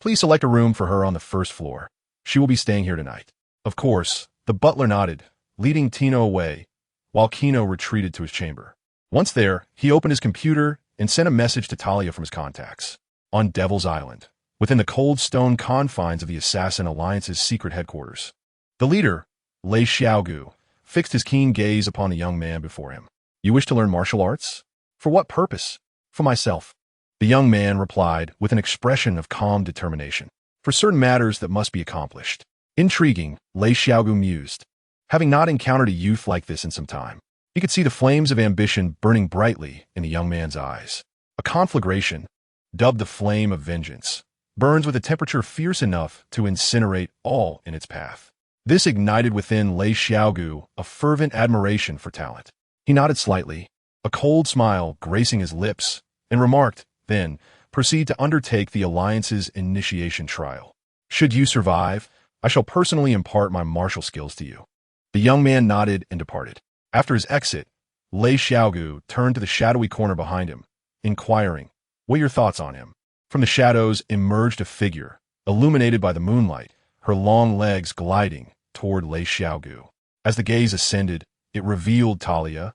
Please select a room for her on the first floor. She will be staying here tonight. Of course, the butler nodded, leading Tino away, while Kino retreated to his chamber. Once there, he opened his computer and sent a message to Talia from his contacts. On Devil's Island, within the cold stone confines of the Assassin Alliance's secret headquarters. The leader, Lei Xiaogu, fixed his keen gaze upon the young man before him. You wish to learn martial arts? For what purpose? For myself. The young man replied with an expression of calm determination. For certain matters that must be accomplished. Intriguing, Lei Xiaogu mused. Having not encountered a youth like this in some time, he could see the flames of ambition burning brightly in the young man's eyes. A conflagration, dubbed the flame of vengeance, burns with a temperature fierce enough to incinerate all in its path. This ignited within Lei Xiaogu a fervent admiration for talent. He nodded slightly, a cold smile gracing his lips, and remarked, then, proceed to undertake the Alliance's initiation trial. Should you survive, I shall personally impart my martial skills to you. The young man nodded and departed. After his exit, Lei Xiaogu turned to the shadowy corner behind him, inquiring, what are your thoughts on him? From the shadows emerged a figure, illuminated by the moonlight, her long legs gliding toward Lei Xiaogu. As the gaze ascended, it revealed Talia,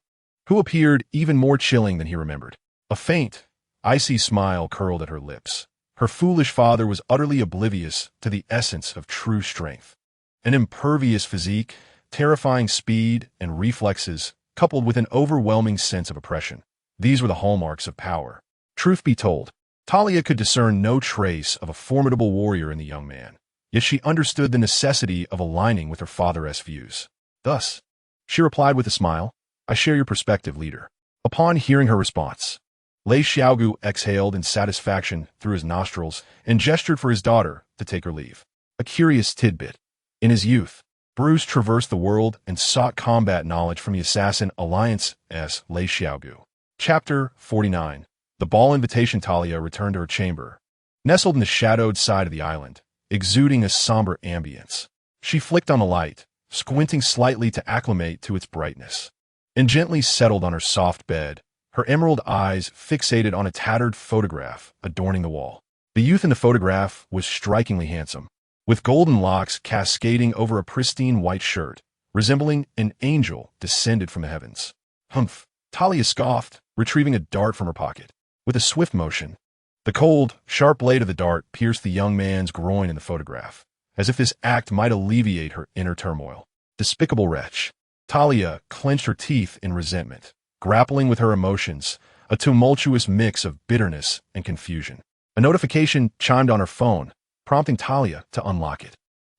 who appeared even more chilling than he remembered. A faint, icy smile curled at her lips. Her foolish father was utterly oblivious to the essence of true strength. An impervious physique, terrifying speed, and reflexes, coupled with an overwhelming sense of oppression. These were the hallmarks of power. Truth be told, Talia could discern no trace of a formidable warrior in the young man, yet she understood the necessity of aligning with her father's views. Thus, she replied with a smile, I share your perspective, leader. Upon hearing her response, Lei Xiaogu exhaled in satisfaction through his nostrils and gestured for his daughter to take her leave. A curious tidbit. In his youth, Bruce traversed the world and sought combat knowledge from the Assassin Alliance as Lei Xiaogu. Chapter 49. The ball invitation. Talia returned to her chamber, nestled in the shadowed side of the island, exuding a somber ambience. She flicked on the light, squinting slightly to acclimate to its brightness, and gently settled on her soft bed, her emerald eyes fixated on a tattered photograph adorning the wall. The youth in the photograph was strikingly handsome, with golden locks cascading over a pristine white shirt, resembling an angel descended from the heavens. Humph! Talia scoffed, retrieving a dart from her pocket. With a swift motion, the cold, sharp blade of the dart pierced the young man's groin in the photograph, as if this act might alleviate her inner turmoil. Despicable wretch! Talia clenched her teeth in resentment, grappling with her emotions, a tumultuous mix of bitterness and confusion. A notification chimed on her phone, prompting Talia to unlock it.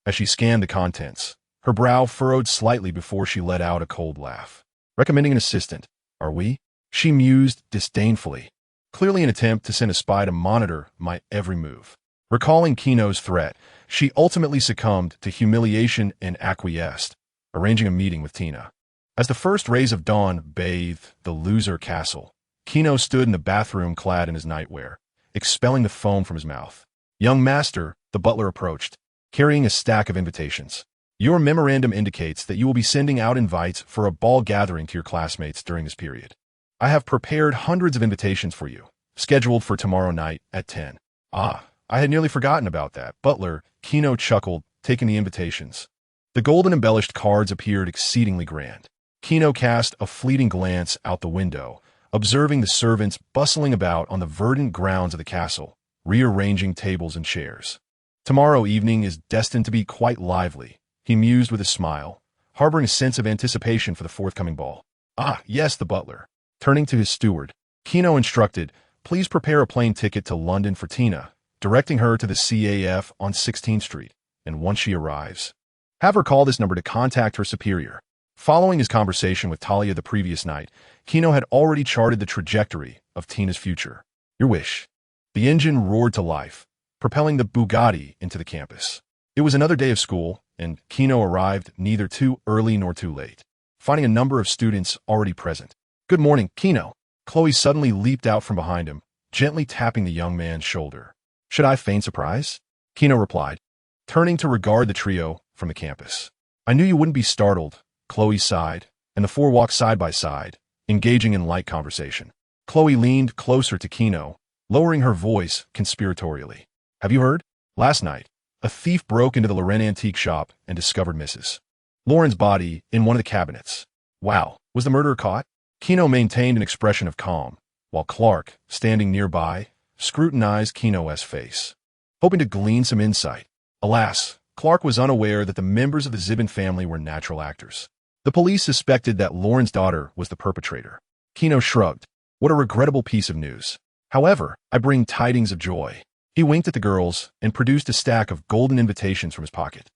As she scanned the contents, her brow furrowed slightly before she let out a cold laugh. Recommending an assistant, are we? She mused disdainfully, clearly an attempt to send a spy to monitor my every move. Recalling Kino's threat, she ultimately succumbed to humiliation and acquiesced, arranging a meeting with Tina. As the first rays of dawn bathed the loser castle, Kino stood in the bathroom clad in his nightwear, expelling the foam from his mouth. Young master, the butler approached, carrying a stack of invitations. Your memorandum indicates that you will be sending out invites for a ball gathering to your classmates during this period. I have prepared hundreds of invitations for you, scheduled for tomorrow night at 10. Ah, I had nearly forgotten about that. Butler, Kino chuckled, taking the invitations. The golden embellished cards appeared exceedingly grand. Kino cast a fleeting glance out the window, observing the servants bustling about on the verdant grounds of the castle, rearranging tables and chairs. Tomorrow evening is destined to be quite lively, he mused with a smile, harboring a sense of anticipation for the forthcoming ball. Ah, yes, the butler. Turning to his steward, Kino instructed, please prepare a plane ticket to London for Tina, directing her to the CAF on 16th Street, and once she arrives, have her call this number to contact her superior. Following his conversation with Talia the previous night, Kino had already charted the trajectory of Tina's future. Your wish. The engine roared to life, propelling the Bugatti into the campus. It was another day of school, and Kino arrived neither too early nor too late, finding a number of students already present. Good morning, Kino. Chloe suddenly leaped out from behind him, gently tapping the young man's shoulder. Should I feign surprise? Kino replied, turning to regard the trio from the campus. I knew you wouldn't be startled, Chloe sighed, and the four walked side by side, engaging in light conversation. Chloe leaned closer to Kino, lowering her voice conspiratorially. Have you heard? Last night, a thief broke into the Loren antique shop and discovered Mrs. Lauren's body in one of the cabinets. Wow, was the murderer caught? Gino maintained an expression of calm, while Clark, standing nearby, scrutinized Gino's face, hoping to glean some insight. Alas, Clark was unaware that the members of the Zibin family were natural actors. The police suspected that Lauren's daughter was the perpetrator. Gino shrugged. What a regrettable piece of news. However, I bring tidings of joy. He winked at the girls and produced a stack of golden invitations from his pocket.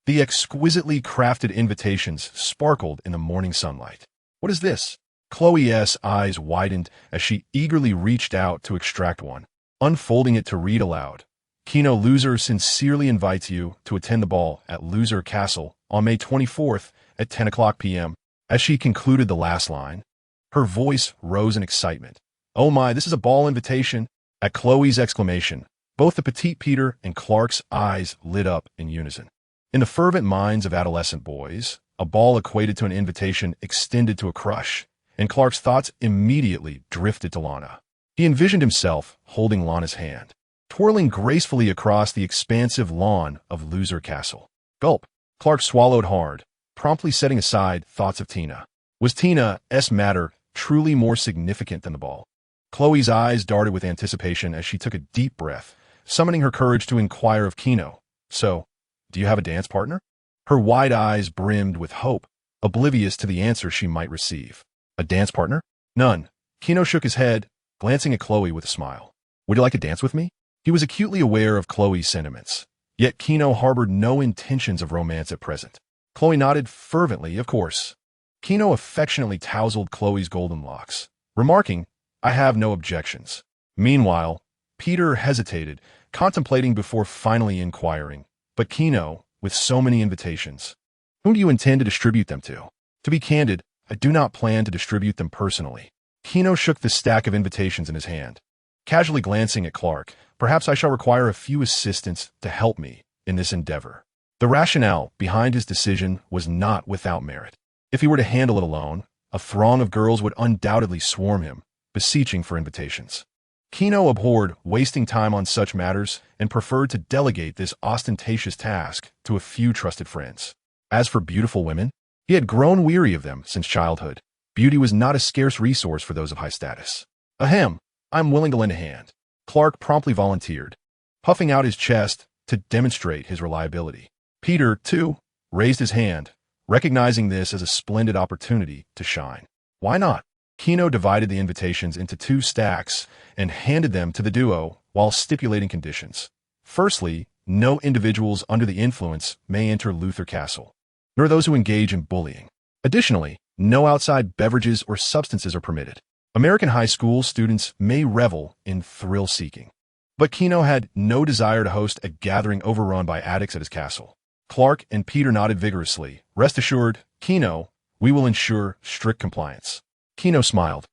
The exquisitely crafted invitations sparkled in the morning sunlight. What is this? Chloe's eyes widened as she eagerly reached out to extract one, unfolding it to read aloud. Gino, Loser sincerely invites you to attend the ball at Loser Castle on May 24th at 10 o'clock p.m. As she concluded the last line, her voice rose in excitement. Oh my, this is a ball invitation. At Chloe's exclamation, both the petite Peter and Clark's eyes lit up in unison. In the fervent minds of adolescent boys, a ball equated to an invitation extended to a crush, and Clark's thoughts immediately drifted to Lana. He envisioned himself holding Lana's hand, twirling gracefully across the expansive lawn of Loser Castle. Gulp. Clark swallowed hard, promptly setting aside thoughts of Tina. Was Tina's matter truly more significant than the ball? Chloe's eyes darted with anticipation as she took a deep breath, summoning her courage to inquire of Gino. So, do you have a dance partner? Her wide eyes brimmed with hope, oblivious to the answer she might receive. A dance partner? None. Gino shook his head, glancing at Chloe with a smile. Would you like to dance with me? He was acutely aware of Chloe's sentiments, yet Gino harbored no intentions of romance at present. Chloe nodded fervently, of course. Gino affectionately tousled Chloe's golden locks, remarking, I have no objections. Meanwhile, Peter hesitated, contemplating before finally inquiring. But Gino, with so many invitations, whom do you intend to distribute them to? To be candid, I do not plan to distribute them personally. Gino shook the stack of invitations in his hand, casually glancing at Clark. Perhaps I shall require a few assistants to help me in this endeavor. The rationale behind his decision was not without merit. If he were to handle it alone, a throng of girls would undoubtedly swarm him, beseeching for invitations. Gino abhorred wasting time on such matters and preferred to delegate this ostentatious task to a few trusted friends. As for beautiful women, he had grown weary of them since childhood. Beauty was not a scarce resource for those of high status. Ahem, I'm willing to lend a hand. Clark promptly volunteered, puffing out his chest to demonstrate his reliability. Peter, too, raised his hand, recognizing this as a splendid opportunity to shine. Why not? Gino divided the invitations into 2 stacks and handed them to the duo while stipulating conditions. Firstly, no individuals under the influence may enter Luthor Castle, nor those who engage in bullying. Additionally, no outside beverages or substances are permitted. American high school students may revel in thrill-seeking. But Gino had no desire to host a gathering overrun by addicts at his castle. Clark and Peter nodded vigorously. Rest assured, Gino, we will ensure strict compliance. Gino smiled.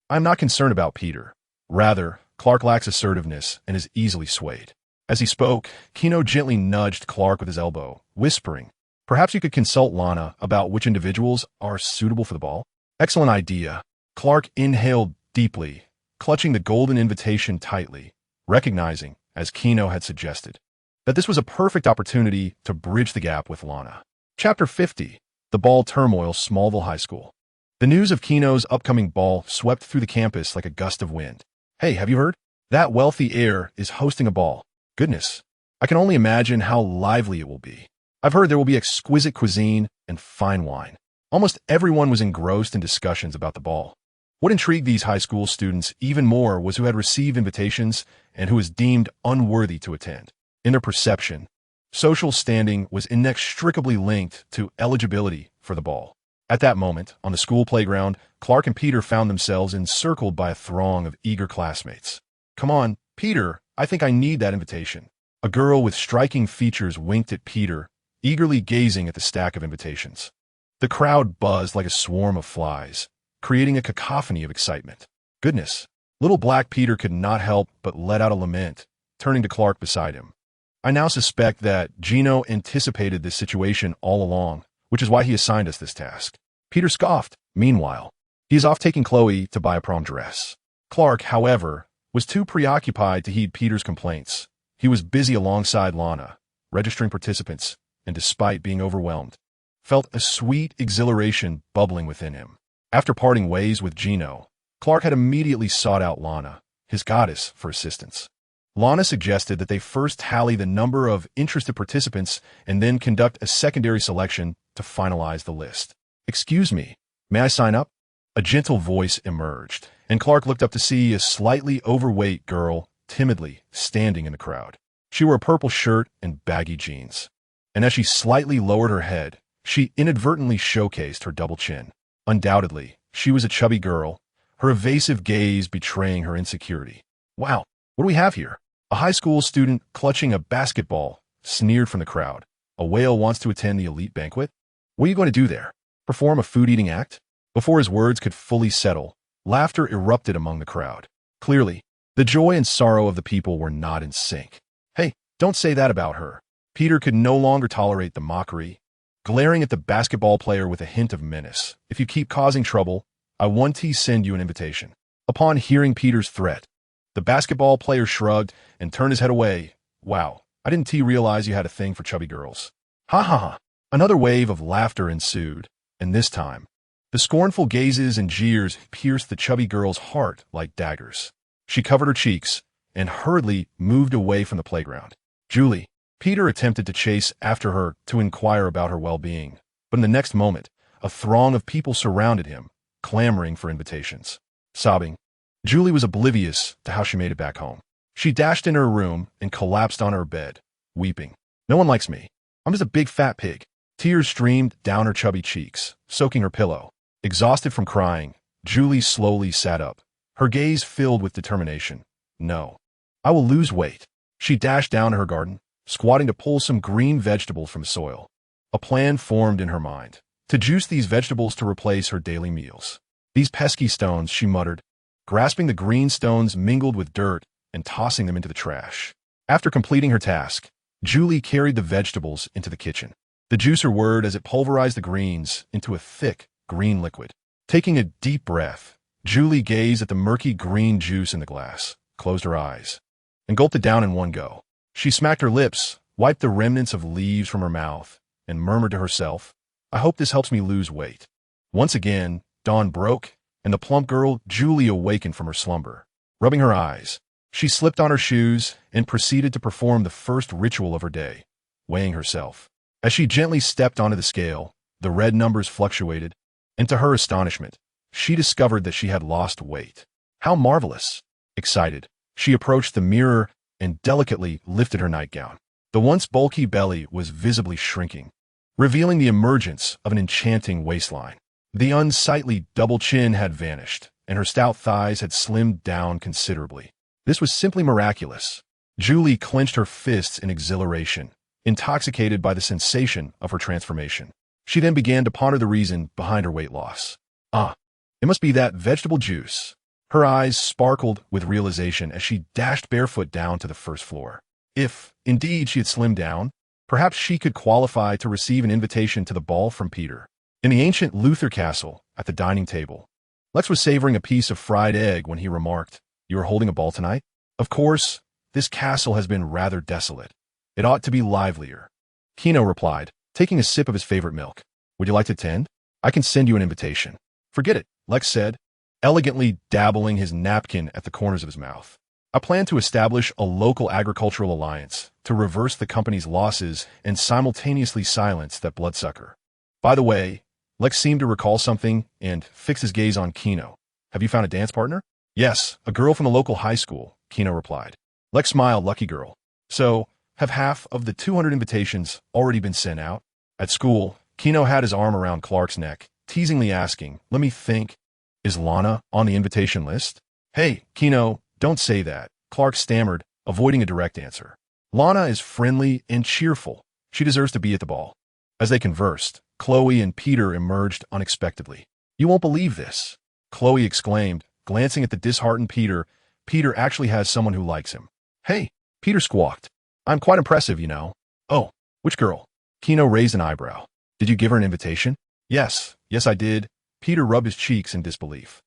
I'm not concerned about Peter. Rather, Clark lacks assertiveness and is easily swayed. As he spoke, Gino gently nudged Clark with his elbow, whispering, perhaps you could consult Lana about which individuals are suitable for the ball. Excellent idea. Clark inhaled deeply, clutching the golden invitation tightly, recognizing, as Gino had suggested, that this was a perfect opportunity to bridge the gap with Lana. Chapter 50. The Ball Turmoil, Smallville High School. The news of Gino's upcoming ball swept through the campus like a gust of wind. Hey, have you heard? That wealthy heir is hosting a ball. Goodness, I can only imagine how lively it will be. I've heard there will be exquisite cuisine and fine wine. Almost everyone was engrossed in discussions about the ball. What intrigued these high school students even more was who had received invitations and who was deemed unworthy to attend. In their perception, social standing was inextricably linked to eligibility for the ball. At that moment, on the school playground, Clark and Peter found themselves encircled by a throng of eager classmates. Come on, Peter, I think I need that invitation. A girl with striking features winked at Peter, eagerly gazing at the stack of invitations. The crowd buzzed like a swarm of flies, creating a cacophony of excitement. Goodness, little black Peter could not help but let out a lament, turning to Clark beside him. I now suspect that Gino anticipated this situation all along, which is why he assigned us this task. Peter scoffed. Meanwhile, he is off taking Chloe to buy a prom dress. Clark, however, was too preoccupied to heed Peter's complaints. He was busy alongside Lana, registering participants, and despite being overwhelmed, felt a sweet exhilaration bubbling within him. After parting ways with Gino, Clark had immediately sought out Lana, his goddess, for assistance. Lana suggested that they first tally the number of interested participants and then conduct a secondary selection to finalize the list. "Excuse me, may I sign up?" A gentle voice emerged, and Clark looked up to see a slightly overweight girl timidly standing in the crowd. She wore a purple shirt and baggy jeans, and as she slightly lowered her head, she inadvertently showcased her double chin. Undoubtedly, she was a chubby girl, her evasive gaze betraying her insecurity. "Wow, what do we have here?" A high school student clutching a basketball sneered from the crowd. "A whale wants to attend the elite banquet? What are you going to do there? Perform a food-eating act?" Before his words could fully settle, laughter erupted among the crowd. Clearly, the joy and sorrow of the people were not in sync. "Hey, don't say that about her." Peter could no longer tolerate the mockery, glaring at the basketball player with a hint of menace. "If you keep causing trouble, I want to send you an invitation." Upon hearing Peter's threat, the basketball player shrugged and turned his head away. "Wow, I didn't realize you had a thing for chubby girls." "Ha ha ha." Another wave of laughter ensued, and this time, the scornful gazes and jeers pierced the chubby girl's heart like daggers. She covered her cheeks and hurriedly moved away from the playground. "Julie." Peter attempted to chase after her to inquire about her well-being, but in the next moment, a throng of people surrounded him, clamoring for invitations. Sobbing, Julie was oblivious to how she made it back home. She dashed into her room and collapsed on her bed, weeping. "No one likes me. I'm just a big fat pig." Tears streamed down her chubby cheeks, soaking her pillow. Exhausted from crying, Julie slowly sat up, her gaze filled with determination. "No, I will lose weight." She dashed down to her garden, squatting to pull some green vegetables from the soil. A plan formed in her mind, to juice these vegetables to replace her daily meals. "These pesky stones," she muttered, grasping the green stones mingled with dirt and tossing them into the trash. After completing her task, Julie carried the vegetables into the kitchen. The juicer whirred as it pulverized the greens into a thick, green liquid. Taking a deep breath, Julie gazed at the murky green juice in the glass, closed her eyes, and gulped it down in one go. She smacked her lips, wiped the remnants of leaves from her mouth, and murmured to herself, "I hope this helps me lose weight." Once again, dawn broke, and the plump girl, Julie, awakened from her slumber. Rubbing her eyes, she slipped on her shoes and proceeded to perform the first ritual of her day, weighing herself. As she gently stepped onto the scale, the red numbers fluctuated, and to her astonishment, she discovered that she had lost weight. How marvelous! Excited, she approached the mirror and delicately lifted her nightgown. The once bulky belly was visibly shrinking, revealing the emergence of an enchanting waistline. The unsightly double chin had vanished, and her stout thighs had slimmed down considerably. This was simply miraculous. Julie clenched her fists in exhilaration, intoxicated by the sensation of her transformation. She then began to ponder the reason behind her weight loss. It must be that vegetable juice. Her eyes sparkled with realization as she dashed barefoot down to the first floor. If, indeed, she had slimmed down, perhaps she could qualify to receive an invitation to the ball from Peter. In the ancient Luthor castle, at the dining table, Lex was savoring a piece of fried egg when he remarked, "You are holding a ball tonight?" "Of course, this castle has been rather desolate. It ought to be livelier." Gino replied, taking a sip of his favorite milk. "Would you like to attend? I can send you an invitation." "Forget it," Lex said, elegantly dabbling his napkin at the corners of his mouth. "I plan to establish a local agricultural alliance to reverse the company's losses and simultaneously silence that bloodsucker." By the way, Lex seemed to recall something and fixed his gaze on Gino. "Have you found a dance partner?" "Yes, a girl from the local high school," Gino replied. Lex smiled, lucky girl. "So, have half of the 200 invitations already been sent out?" At school, Gino had his arm around Clark's neck, teasingly asking, "Let me think, is Lana on the invitation list?" "Hey, Gino, don't say that," Clark stammered, avoiding a direct answer. "Lana is friendly and cheerful. She deserves to be at the ball." As they conversed, Chloe and Peter emerged unexpectedly. "You won't believe this," Chloe exclaimed, glancing at the disheartened Peter. "Peter actually has someone who likes him." "Hey," Peter squawked. "I'm quite impressive, you know." "Oh, which girl?" Gino raised an eyebrow. "Did you give her an invitation?" Yes, I did." Peter rubbed his cheeks in disbelief.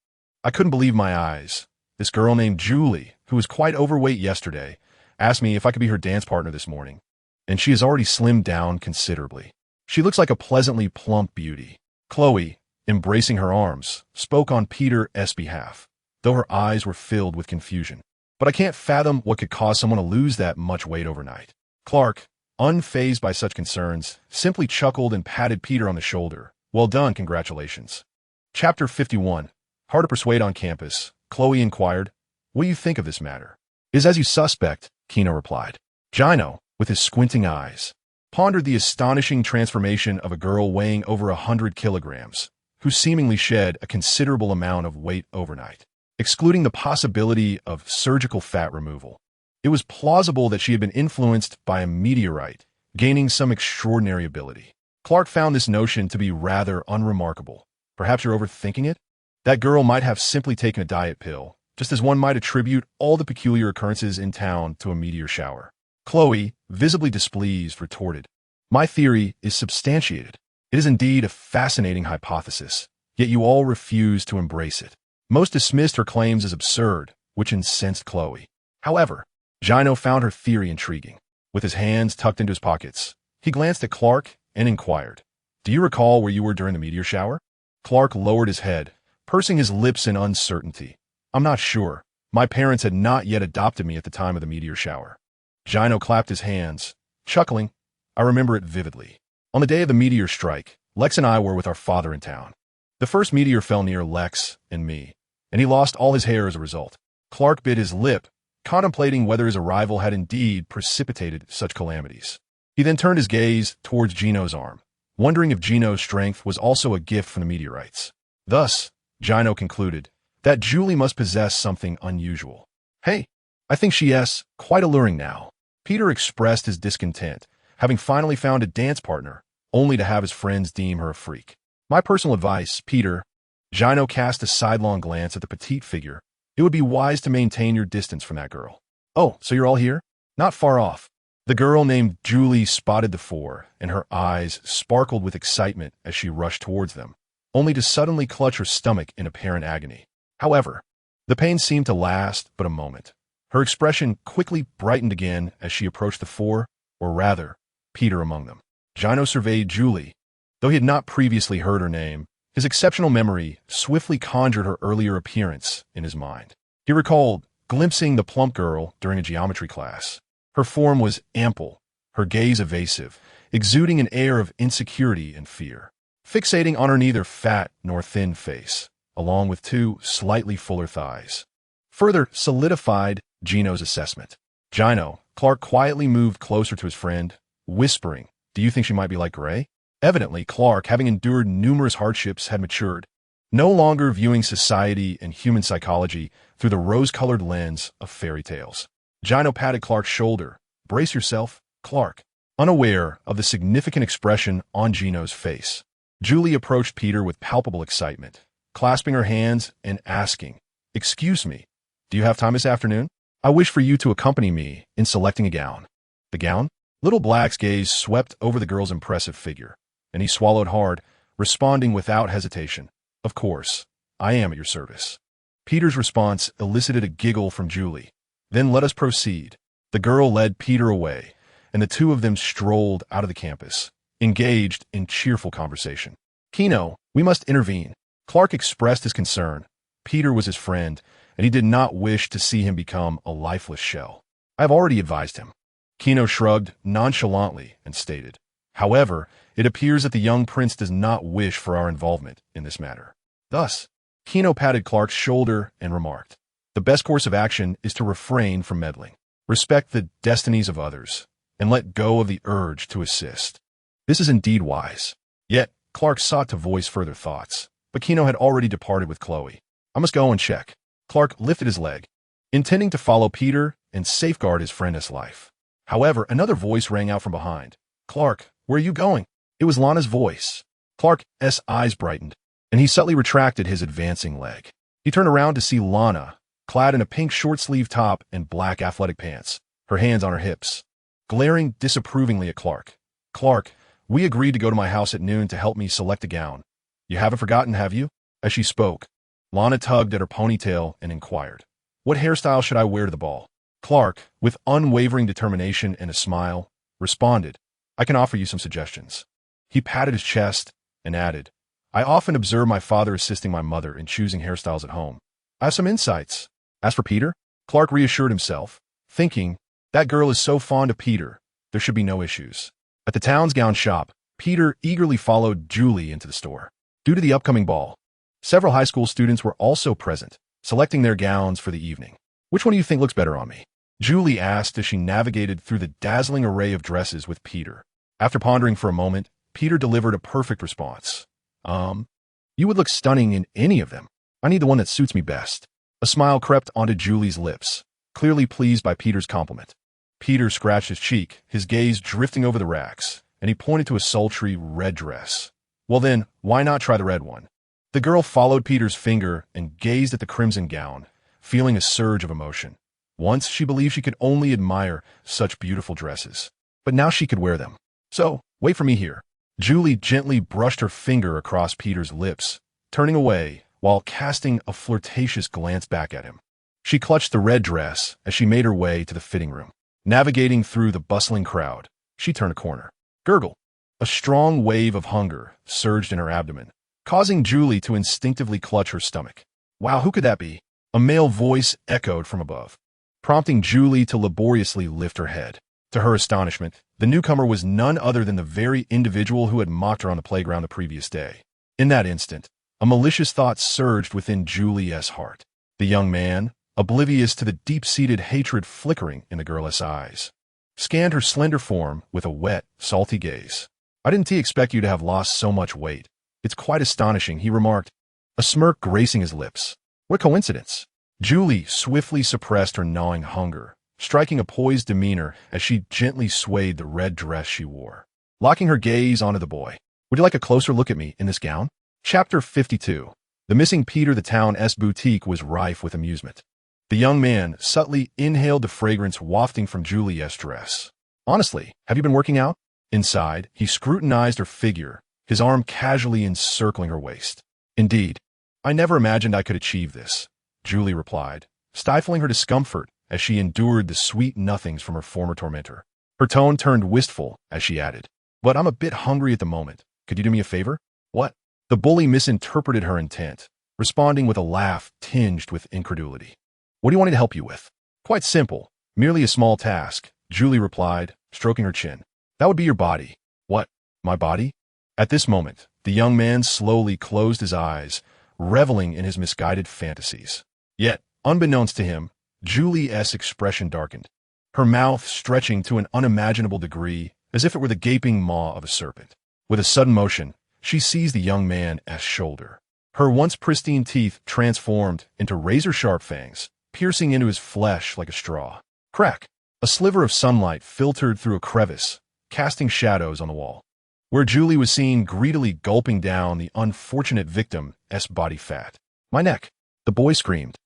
"I couldn't believe my eyes. This girl named Julie, who was quite overweight yesterday, asked me if I could be her dance partner this morning, and she has already slimmed down considerably. She looks like a pleasantly plump beauty. Chloe, embracing her arms, spoke on Peter's behalf, though her eyes were filled with confusion. But I can't fathom what could cause someone to lose that much weight overnight. Clark, unfazed by such concerns, simply chuckled and patted Peter on the shoulder. Well done, congratulations. Chapter 51. Hard to persuade on campus. Chloe inquired, what do you think of this matter? Is as you suspect, Gino replied. Gino, with his squinting eyes, pondered the astonishing transformation of a girl weighing over 100 kilograms, who seemingly shed a considerable amount of weight overnight. Excluding the possibility of surgical fat removal, it was plausible that she had been influenced by a meteorite, gaining some extraordinary ability. Clark found this notion to be rather unremarkable. Perhaps you're overthinking it? That girl might have simply taken a diet pill, just as one might attribute all the peculiar occurrences in town to a meteor shower. Chloe, visibly displeased, retorted, my theory is substantiated. It is indeed a fascinating hypothesis, yet you all refuse to embrace it. Most dismissed her claims as absurd, which incensed Chloe. However, Gino found her theory intriguing. With his hands tucked into his pockets, he glanced at Clark and inquired, do you recall where you were during the meteor shower? Clark lowered his head, pursing his lips in uncertainty. I'm not sure. My parents had not yet adopted me at the time of the meteor shower. Gino clapped his hands, chuckling. I remember it vividly. On the day of the meteor strike, Lex and I were with our father in town. The first meteor fell near Lex and me, and he lost all his hair as a result. Clark bit his lip, contemplating whether his arrival had indeed precipitated such calamities. He then turned his gaze towards Gino's arm, wondering if Gino's strength was also a gift from the meteorites. Thus, Gino concluded that Julie must possess something unusual. Hey, I think she is quite alluring now. Peter expressed his discontent, having finally found a dance partner, only to have his friends deem her a freak. My personal advice, Peter. Gino cast a sidelong glance at the petite figure. It would be wise to maintain your distance from that girl. Oh, so you're all here? Not far off. The girl named Julie spotted the four, and her eyes sparkled with excitement as she rushed towards them, only to suddenly clutch her stomach in apparent agony. However, the pain seemed to last but a moment. Her expression quickly brightened again as she approached the four, or rather, Peter among them. Gino surveyed Julie. Though he had not previously heard her name, his exceptional memory swiftly conjured her earlier appearance in his mind. He recalled glimpsing the plump girl during a geometry class. Her form was ample, her gaze evasive, exuding an air of insecurity and fear, fixating on her neither fat nor thin face, along with two slightly fuller thighs. Further solidified Gino's assessment. Gino, Clark quietly moved closer to his friend, whispering, do you think she might be like Gray? Evidently, Clark, having endured numerous hardships, had matured, no longer viewing society and human psychology through the rose-colored lens of fairy tales. Gino patted Clark's shoulder. Brace yourself, Clark. Unaware of the significant expression on Gino's face, Julie approached Peter with palpable excitement, clasping her hands and asking, excuse me, do you have time this afternoon? I wish for you to accompany me in selecting a gown. The gown? Little Black's gaze swept over the girl's impressive figure, and he swallowed hard, responding without hesitation. Of course, I am at your service. Peter's response elicited a giggle from Julie. Then let us proceed. The girl led Peter away, and the two of them strolled out of the campus, engaged in cheerful conversation. Gino, we must intervene. Clark expressed his concern. Peter was his friend, and he did not wish to see him become a lifeless shell. I have already advised him. Gino shrugged nonchalantly and stated, however, it appears that the young prince does not wish for our involvement in this matter. Thus, Gino patted Clark's shoulder and remarked, the best course of action is to refrain from meddling, respect the destinies of others, and let go of the urge to assist. This is indeed wise. Yet, Clark sought to voice further thoughts, but Gino had already departed with Chloe. I must go and check. Clark lifted his leg, intending to follow Peter and safeguard his friend's life. However, another voice rang out from behind. Clark, where are you going? It was Lana's voice. Clark's eyes brightened, and he subtly retracted his advancing leg. He turned around to see Lana, clad in a pink short-sleeved top and black athletic pants, her hands on her hips, glaring disapprovingly at Clark. Clark, we agreed to go to my house at noon to help me select a gown. You haven't forgotten, have you? As she spoke, Lana tugged at her ponytail and inquired, what hairstyle should I wear to the ball? Clark, with unwavering determination and a smile, responded, "I can offer you some suggestions." He patted his chest and added, "I often observe my father assisting my mother in choosing hairstyles at home. I have some insights." As for Peter, Clark reassured himself, thinking, that girl is so fond of Peter, there should be no issues. At the town's gown shop, Peter eagerly followed Julie into the store. Due to the upcoming ball, several high school students were also present, selecting their gowns for the evening. "Which one do you think looks better on me?" Julie asked as she navigated through the dazzling array of dresses with Peter. After pondering for a moment, Peter delivered a perfect response. You would look stunning in any of them. I need the one that suits me best." A smile crept onto Julie's lips, clearly pleased by Peter's compliment. Peter scratched his cheek, his gaze drifting over the racks, and he pointed to a sultry red dress. "Well then, why not try the red one?" The girl followed Peter's finger and gazed at the crimson gown, feeling a surge of emotion. Once she believed she could only admire such beautiful dresses, but now she could wear them. "So, wait for me here." Julie gently brushed her finger across Peter's lips, turning away while casting a flirtatious glance back at him. She clutched the red dress as she made her way to the fitting room. Navigating through the bustling crowd, she turned a corner. Gurgle. A strong wave of hunger surged in her abdomen, causing Julie to instinctively clutch her stomach. "Wow, who could that be?" A male voice echoed from above, prompting Julie to laboriously lift her head. To her astonishment, the newcomer was none other than the very individual who had mocked her on the playground the previous day. In that instant, a malicious thought surged within Julie's heart. The young man, oblivious to the deep-seated hatred flickering in the girl's eyes, scanned her slender form with a wet, salty gaze. "I didn't expect you to have lost so much weight. It's quite astonishing," he remarked, a smirk gracing his lips. "What coincidence." Julie swiftly suppressed her gnawing hunger, striking a poised demeanor as she gently swayed the red dress she wore. Locking her gaze onto the boy, "Would you like a closer look at me in this gown?" Chapter 52. The missing Peter the town's boutique was rife with amusement. The young man subtly inhaled the fragrance wafting from Julie's dress. "Honestly, have you been working out?" Inside, he scrutinized her figure, his arm casually encircling her waist. "Indeed, I never imagined I could achieve this," Julie replied, stifling her discomfort as she endured the sweet nothings from her former tormentor. Her tone turned wistful as she added, "But I'm a bit hungry at the moment. Could you do me a favor?" "What?" The bully misinterpreted her intent, responding with a laugh tinged with incredulity. "What do you want me to help you with?" "Quite simple. Merely a small task," Julie replied, stroking her chin. "That would be your body." "What? My body?" At this moment, the young man slowly closed his eyes, reveling in his misguided fantasies. Yet, unbeknownst to him, Julie's expression darkened, her mouth stretching to an unimaginable degree as if it were the gaping maw of a serpent. With a sudden motion, she seized the young man's shoulder. Her once pristine teeth transformed into razor-sharp fangs, piercing into his flesh like a straw. Crack! A sliver of sunlight filtered through a crevice, casting shadows on the wall, where Julie was seen greedily gulping down the unfortunate victim's body fat. "My neck!" The boy screamed,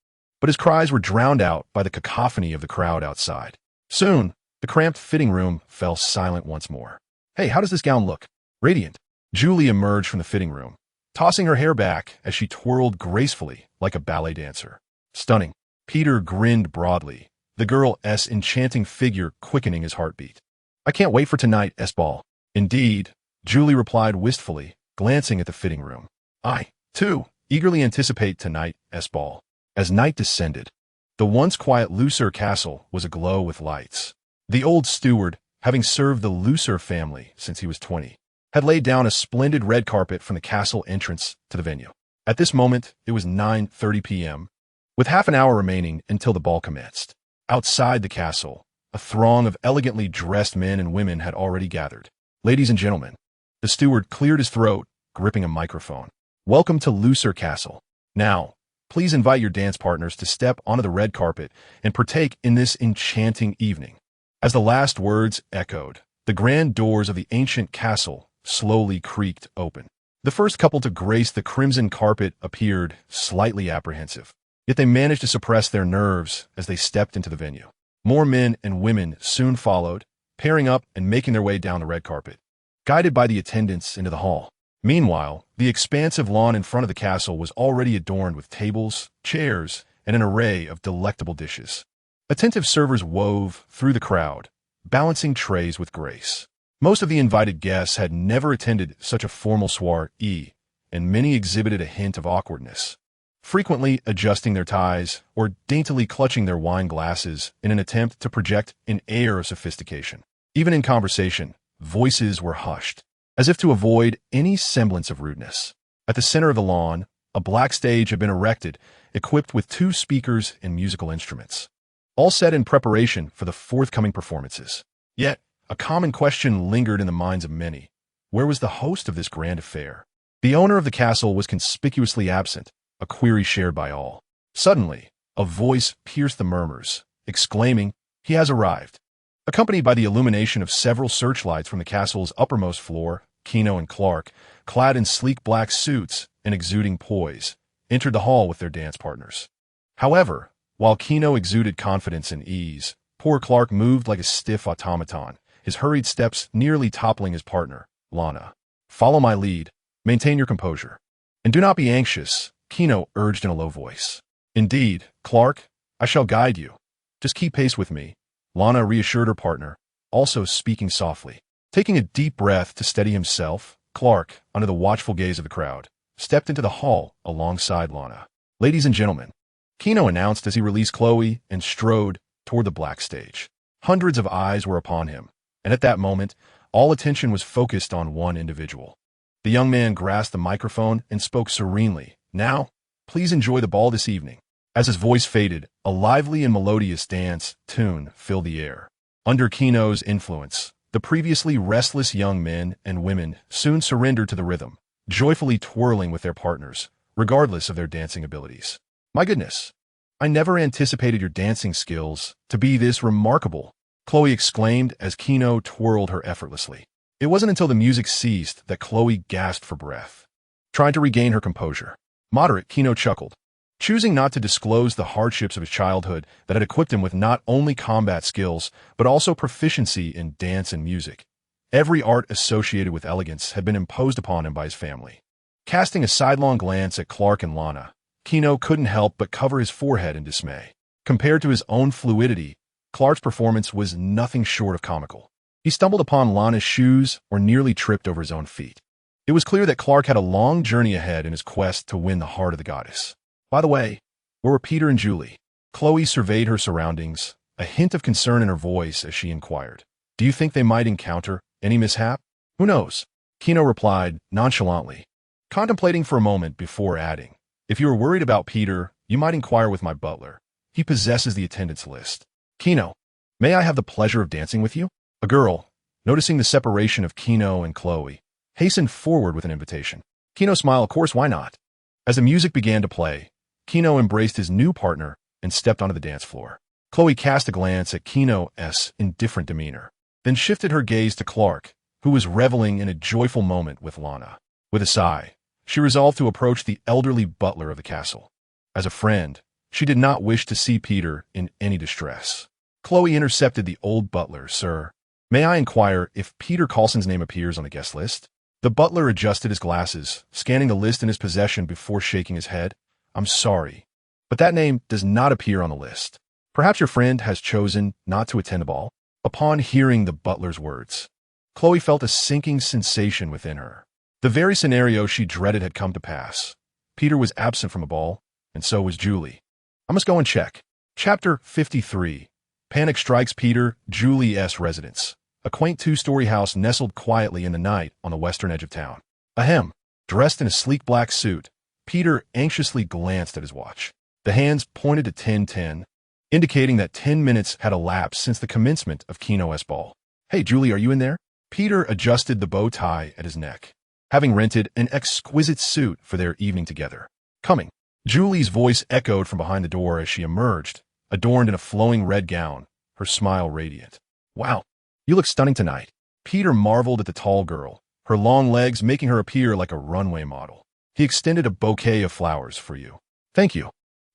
but his cries were drowned out by the cacophony of the crowd outside. Soon, the cramped fitting room fell silent once more. "Hey, how does this gown look?" Radiant, Julie emerged from the fitting room, tossing her hair back as she twirled gracefully like a ballet dancer. "Stunning." Peter grinned broadly, the girl's enchanting figure quickening his heartbeat. "I can't wait for tonight's ball." "Indeed," Julie replied wistfully, glancing at the fitting room. "I, too, eagerly anticipate tonight's ball." As night descended, the once quiet Luthor castle was aglow with lights. The old steward, having served the Luthor family since he was 20, had laid down a splendid red carpet from the castle entrance to the venue. At this moment, it was 9:30 p.m., with half an hour remaining until the ball commenced. Outside the castle, a throng of elegantly dressed men and women had already gathered. "Ladies and gentlemen," the steward cleared his throat, gripping a microphone. "Welcome to Luthor Castle. Now, please invite your dance partners to step onto the red carpet and partake in this enchanting evening." As the last words echoed, the grand doors of the ancient castle slowly creaked open. The first couple to grace the crimson carpet appeared slightly apprehensive, yet they managed to suppress their nerves as they stepped into the venue. More men and women soon followed, pairing up and making their way down the red carpet, guided by the attendants into the hall. Meanwhile, the expansive lawn in front of the castle was already adorned with tables, chairs, and an array of delectable dishes. Attentive servers wove through the crowd, balancing trays with grace. Most of the invited guests had never attended such a formal soiree, and many exhibited a hint of awkwardness, frequently adjusting their ties or daintily clutching their wine glasses in an attempt to project an air of sophistication. Even in conversation, voices were hushed, as if to avoid any semblance of rudeness. At the center of the lawn, a black stage had been erected, equipped with 2 speakers and musical instruments, all set in preparation for the forthcoming performances. Yet, a common question lingered in the minds of many. Where was the host of this grand affair? The owner of the castle was conspicuously absent, a query shared by all. Suddenly, a voice pierced the murmurs, exclaiming, "He has arrived." Accompanied by the illumination of several searchlights from the castle's uppermost floor, Gino and Clark, clad in sleek black suits and exuding poise, entered the hall with their dance partners. However, while Gino exuded confidence and ease, poor Clark moved like a stiff automaton, his hurried steps nearly toppling his partner, Lana. "Follow my lead. Maintain your composure. And do not be anxious," Gino urged in a low voice. "Indeed, Clark, I shall guide you. Just keep pace with me," Lana reassured her partner, also speaking softly. Taking a deep breath to steady himself, Clark, under the watchful gaze of the crowd, stepped into the hall alongside Lana. "Ladies and gentlemen," Gino announced as he released Chloe and strode toward the black stage. Hundreds of eyes were upon him, and at that moment, all attention was focused on one individual. The young man grasped the microphone and spoke serenely. "Now, please enjoy the ball this evening." As his voice faded, a lively and melodious dance tune filled the air. Under Gino's influence, the previously restless young men and women soon surrendered to the rhythm, joyfully twirling with their partners, regardless of their dancing abilities. "My goodness, I never anticipated your dancing skills to be this remarkable," Chloe exclaimed as Gino twirled her effortlessly. It wasn't until the music ceased that Chloe gasped for breath, trying to regain her composure. Moderate, Gino chuckled, choosing not to disclose the hardships of his childhood that had equipped him with not only combat skills, but also proficiency in dance and music. Every art associated with elegance had been imposed upon him by his family. Casting a sidelong glance at Clark and Lana, Gino couldn't help but cover his forehead in dismay. Compared to his own fluidity, Clark's performance was nothing short of comical. He stumbled upon Lana's shoes or nearly tripped over his own feet. It was clear that Clark had a long journey ahead in his quest to win the heart of the goddess. By the way, where were Peter and Julie? Chloe surveyed her surroundings, a hint of concern in her voice as she inquired. "Do you think they might encounter any mishap?" "Who knows?" Gino replied nonchalantly, contemplating for a moment before adding, "If you are worried about Peter, you might inquire with my butler. He possesses the attendance list." "Gino, may I have the pleasure of dancing with you?" A girl, noticing the separation of Gino and Chloe, hastened forward with an invitation. Gino smiled, "Of course, why not?" As the music began to play, Gino embraced his new partner and stepped onto the dance floor. Chloe cast a glance at Gino's indifferent demeanor, then shifted her gaze to Clark, who was reveling in a joyful moment with Lana. With a sigh, she resolved to approach the elderly butler of the castle. As a friend, she did not wish to see Peter in any distress. Chloe intercepted the old butler. "Sir, may I inquire if Peter Coulson's name appears on the guest list?" The butler adjusted his glasses, scanning the list in his possession before shaking his head. "I'm sorry, but that name does not appear on the list. Perhaps your friend has chosen not to attend the ball." Upon hearing the butler's words, Chloe felt a sinking sensation within her. The very scenario she dreaded had come to pass. Peter was absent from a ball, and so was Julie. "I must go and check." Chapter 53. Panic strikes Peter, Julie's residence. A quaint 2-story house nestled quietly in the night on the western edge of town. Ahem. Dressed in a sleek black suit, Peter anxiously glanced at his watch. The hands pointed to 10:10, indicating that 10 minutes had elapsed since the commencement of Gino's ball. "Hey, Julie, are you in there?" Peter adjusted the bow tie at his neck, having rented an exquisite suit for their evening together. "Coming." Julie's voice echoed from behind the door as she emerged, adorned in a flowing red gown, her smile radiant. "Wow, you look stunning tonight." Peter marveled at the tall girl, her long legs making her appear like a runway model. He extended a bouquet of flowers for you. "Thank you."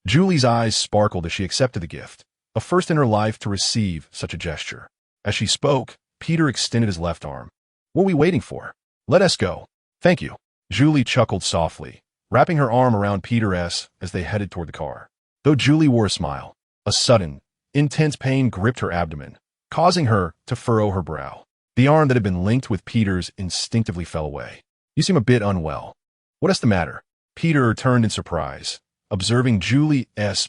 Julie's eyes sparkled as she accepted the gift, a first in her life to receive such a gesture. As she spoke, Peter extended his left arm. "What are we waiting for? Let us go." "Thank you." Julie chuckled softly, wrapping her arm around Peter's as they headed toward the car. Though Julie wore a smile, a sudden, Intense pain gripped her abdomen, causing her to furrow her brow. The arm that had been linked with Peter's instinctively fell away. "You seem a bit unwell. What is the matter?" Peter turned in surprise, observing Julie's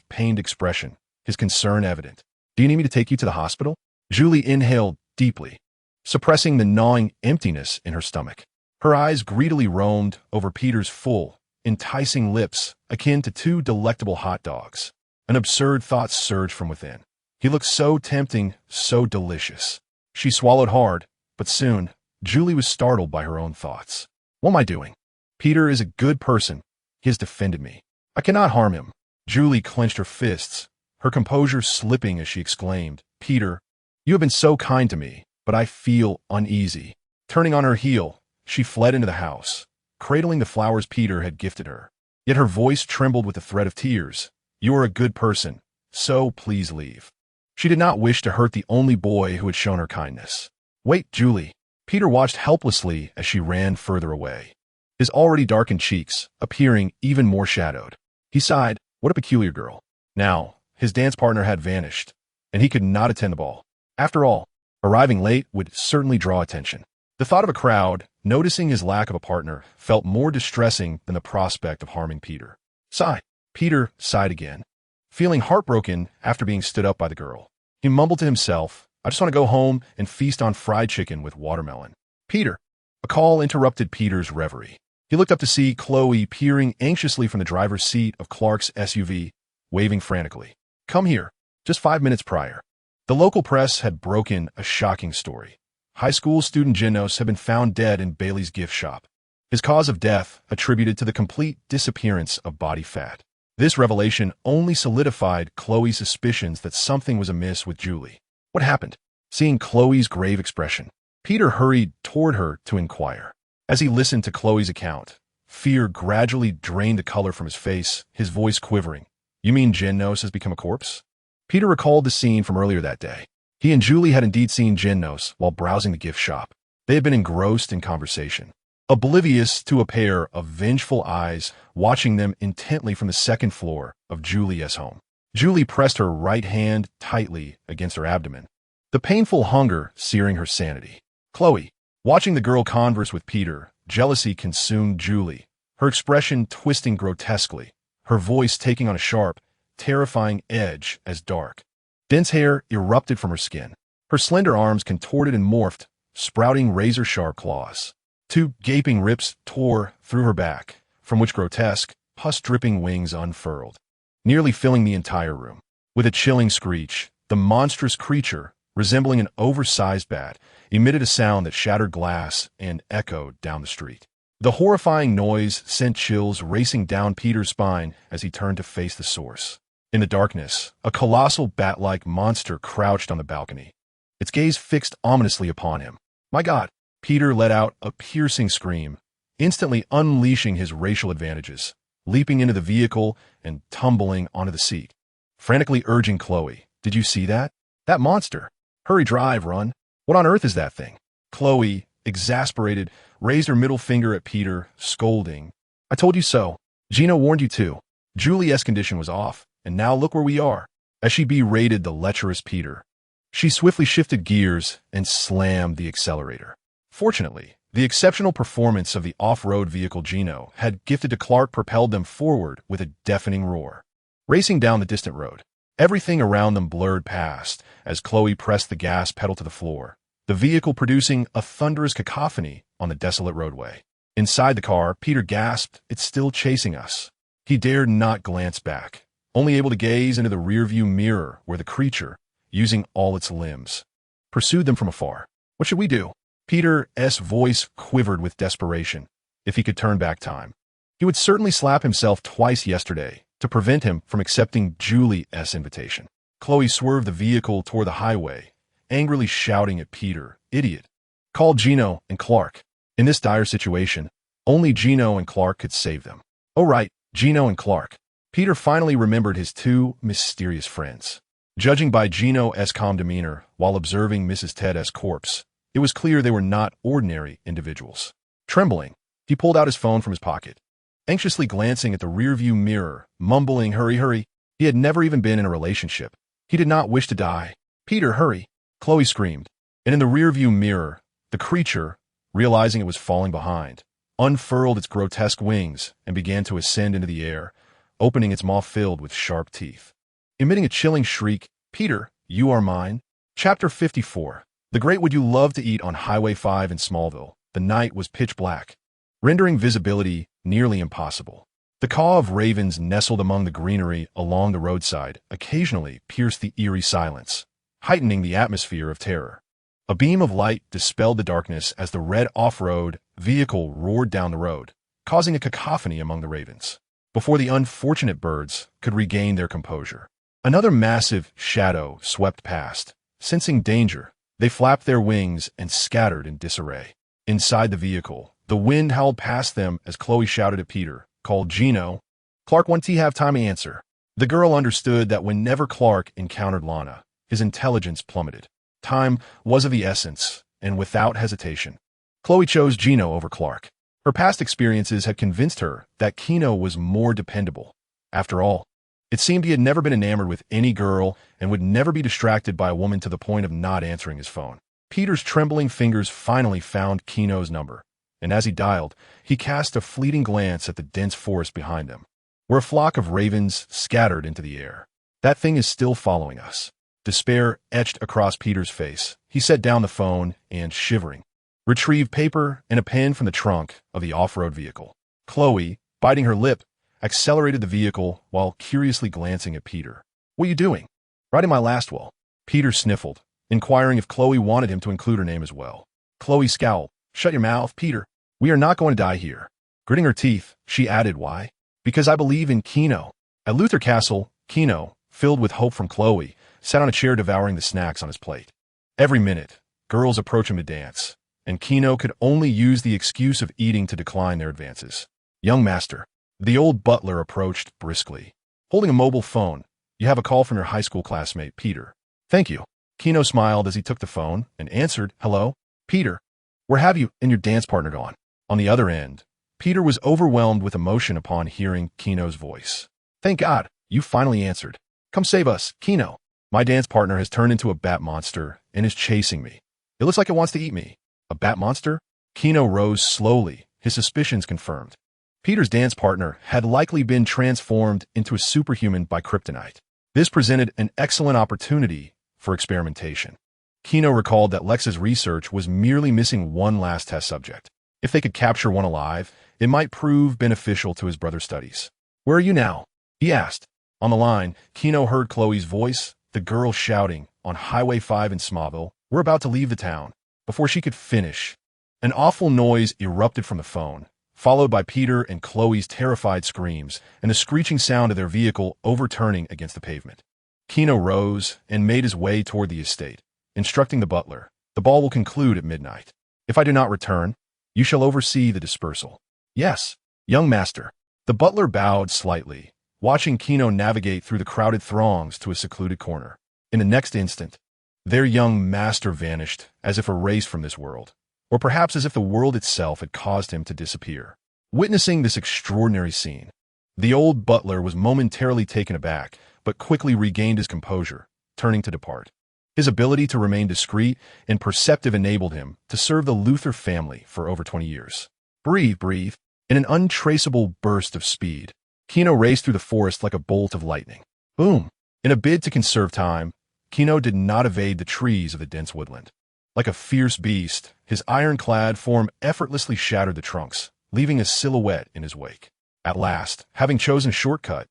pained expression, his concern evident. "Do you need me to take you to the hospital?" Julie inhaled deeply, suppressing the gnawing emptiness in her stomach. Her eyes greedily roamed over Peter's full, enticing lips, akin to two delectable hot dogs. An absurd thought surged from within. He looked so tempting, so delicious. She swallowed hard, but soon, Julie was startled by her own thoughts. "What am I doing? Peter is a good person. He has defended me. I cannot harm him." Julie clenched her fists, her composure slipping as she exclaimed, "Peter, you have been so kind to me, but I feel uneasy." Turning on her heel, she fled into the house, cradling the flowers Peter had gifted her. Yet her voice trembled with the threat of tears. "You are a good person, so please leave." She did not wish to hurt the only boy who had shown her kindness. "Wait, Julie." Peter watched helplessly as she ran further away, his already darkened cheeks appearing even more shadowed. He sighed, "What a peculiar girl." Now, his dance partner had vanished, and he could not attend the ball. After all, arriving late would certainly draw attention. The thought of a crowd, noticing his lack of a partner, felt more distressing than the prospect of harming Peter. Sigh. Peter sighed again, feeling heartbroken after being stood up by the girl. He mumbled to himself, "I just want to go home and feast on fried chicken with watermelon." "Peter." A call interrupted Peter's reverie. He looked up to see Chloe peering anxiously from the driver's seat of Clark's SUV, waving frantically. "Come here." Just 5 minutes prior, the local press had broken a shocking story. High school student Gino had been found dead in Bailey's gift shop. His cause of death attributed to the complete disappearance of body fat. This revelation only solidified Chloe's suspicions that something was amiss with Julie. What happened? Seeing Chloe's grave expression, Peter hurried toward her to inquire. As he listened to Chloe's account, fear gradually drained the color from his face, his voice quivering. "You mean Genos has become a corpse?" Peter recalled the scene from earlier that day. He and Julie had indeed seen Genos while browsing the gift shop. They had been engrossed in conversation, oblivious to a pair of vengeful eyes watching them intently from the second floor of Julie's home. Julie pressed her right hand tightly against her abdomen, the painful hunger searing her sanity. Chloe, watching the girl converse with Peter, jealousy consumed Julie, her expression twisting grotesquely, her voice taking on a sharp, terrifying edge as dark, dense hair erupted from her skin. Her slender arms contorted and morphed, sprouting razor-sharp claws. 2 gaping rips tore through her back, from which grotesque, pus-dripping wings unfurled, nearly filling the entire room. With a chilling screech, the monstrous creature, resembling an oversized bat, emitted a sound that shattered glass and echoed down the street. The horrifying noise sent chills racing down Peter's spine as he turned to face the source. In the darkness, a colossal bat-like monster crouched on the balcony, its gaze fixed ominously upon him. "My God!" Peter let out a piercing scream, instantly unleashing his racial advantages, leaping into the vehicle and tumbling onto the seat, frantically urging Chloe, "Did you see that? That monster! Hurry, drive, run! What on earth is that thing?" Chloe, exasperated, raised her middle finger at Peter, scolding, "I told you so. Gino warned you too. Julie's condition was off, and now look where we are." As she berated the lecherous Peter, she swiftly shifted gears and slammed the accelerator. Fortunately, the exceptional performance of the off-road vehicle Gino had gifted to Clark propelled them forward with a deafening roar. Racing down the distant road, everything around them blurred past as Chloe pressed the gas pedal to the floor, the vehicle producing a thunderous cacophony on the desolate roadway. Inside the car, Peter gasped, "It's still chasing us." He dared not glance back, only able to gaze into the rearview mirror where the creature, using all its limbs, pursued them from afar. "What should we do?" Peter's voice quivered with desperation. If he could turn back time, he would certainly slap himself twice yesterday to prevent him from accepting Julie's invitation. Chloe swerved the vehicle toward the highway, angrily shouting at Peter, "Idiot! Call Gino and Clark." In this dire situation, only Gino and Clark could save them. Oh right, Gino and Clark. Peter finally remembered his 2 mysterious friends. Judging by Gino's calm demeanor while observing Mrs. Ted's corpse, it was clear they were not ordinary individuals. Trembling, he pulled out his phone from his pocket, anxiously glancing at the rearview mirror, mumbling, "Hurry, hurry." He had never even been in a relationship, He did not wish to die. "Peter, hurry!" Chloe screamed. And in the rearview mirror, the creature, realizing it was falling behind, unfurled its grotesque wings and began to ascend into the air, opening its maw filled with sharp teeth. Emitting a chilling shriek, "Peter, you are mine." Chapter 54. The great would you love to eat on Highway 5 in Smallville. The night was pitch black, rendering visibility nearly impossible. The caw of ravens nestled among the greenery along the roadside occasionally pierced the eerie silence, heightening the atmosphere of terror. A beam of light dispelled the darkness as the red off-road vehicle roared down the road, causing a cacophony among the ravens. Before the unfortunate birds could regain their composure, another massive shadow swept past. Sensing danger, they flapped their wings and scattered in disarray. Inside the vehicle, the wind howled past them as Chloe shouted at Peter, called Gino. "Clark, won't he have time to answer?" The girl understood that whenever Clark encountered Lana, his intelligence plummeted. Time was of the essence, and without hesitation, Chloe chose Gino over Clark. Her past experiences had convinced her that Gino was more dependable. After all, it seemed he had never been enamored with any girl and would never be distracted by a woman to the point of not answering his phone. Peter's trembling fingers finally found Gino's number, and as he dialed, he cast a fleeting glance at the dense forest behind them, where a flock of ravens scattered into the air. "That thing is still following us." Despair etched across Peter's face. He set down the phone and, shivering, retrieved paper and a pen from the trunk of the off-road vehicle. Chloe, biting her lip, accelerated the vehicle while curiously glancing at Peter. "What are you doing?" "Writing my last will." Peter sniffled, inquiring if Chloe wanted him to include her name as well. Chloe scowled. "Shut your mouth, Peter. We are not going to die here." Gritting her teeth, she added, "Why?" "Because I believe in Gino." At Luthor Castle, Gino, filled with hope from Chloe, sat on a chair devouring the snacks on his plate. Every minute, girls approached him to dance, and Gino could only use the excuse of eating to decline their advances. "Young master." The old butler approached briskly, holding a mobile phone. "You have a call from your high school classmate, Peter." "Thank you." Gino smiled as he took the phone and answered, "Hello, Peter. Where have you and your dance partner gone?" On the other end, Peter was overwhelmed with emotion upon hearing Gino's voice. "Thank God, you finally answered. Come save us, Gino. My dance partner has turned into a bat monster and is chasing me. It looks like it wants to eat me." "A bat monster?" Gino rose slowly, his suspicions confirmed. Peter's dance partner had likely been transformed into a superhuman by kryptonite. This presented an excellent opportunity for experimentation. Gino recalled that Lex's research was merely missing one last test subject. If they could capture one alive, it might prove beneficial to his brother's studies. "Where are you now?" he asked. On the line, Gino heard Chloe's voice, the girl shouting, "On Highway 5 in Smallville, we're about to leave the town." Before she could finish, an awful noise erupted from the phone, followed by Peter and Chloe's terrified screams and the screeching sound of their vehicle overturning against the pavement. Gino rose and made his way toward the estate, instructing the butler, "The ball will conclude at midnight. If I do not return, you shall oversee the dispersal." "Yes, young master." The butler bowed slightly, watching Gino navigate through the crowded throngs to a secluded corner. In the next instant, their young master vanished as if erased from this world, or perhaps as if the world itself had caused him to disappear. Witnessing this extraordinary scene, the old butler was momentarily taken aback, but quickly regained his composure, turning to depart. His ability to remain discreet and perceptive enabled him to serve the Luthor family for over 20 years. Breathe. In an untraceable burst of speed, Gino raced through the forest like a bolt of lightning. Boom! In a bid to conserve time, Gino did not evade the trees of the dense woodland. Like a fierce beast, his ironclad form effortlessly shattered the trunks, leaving a silhouette in his wake. At last, having chosen a shortcut,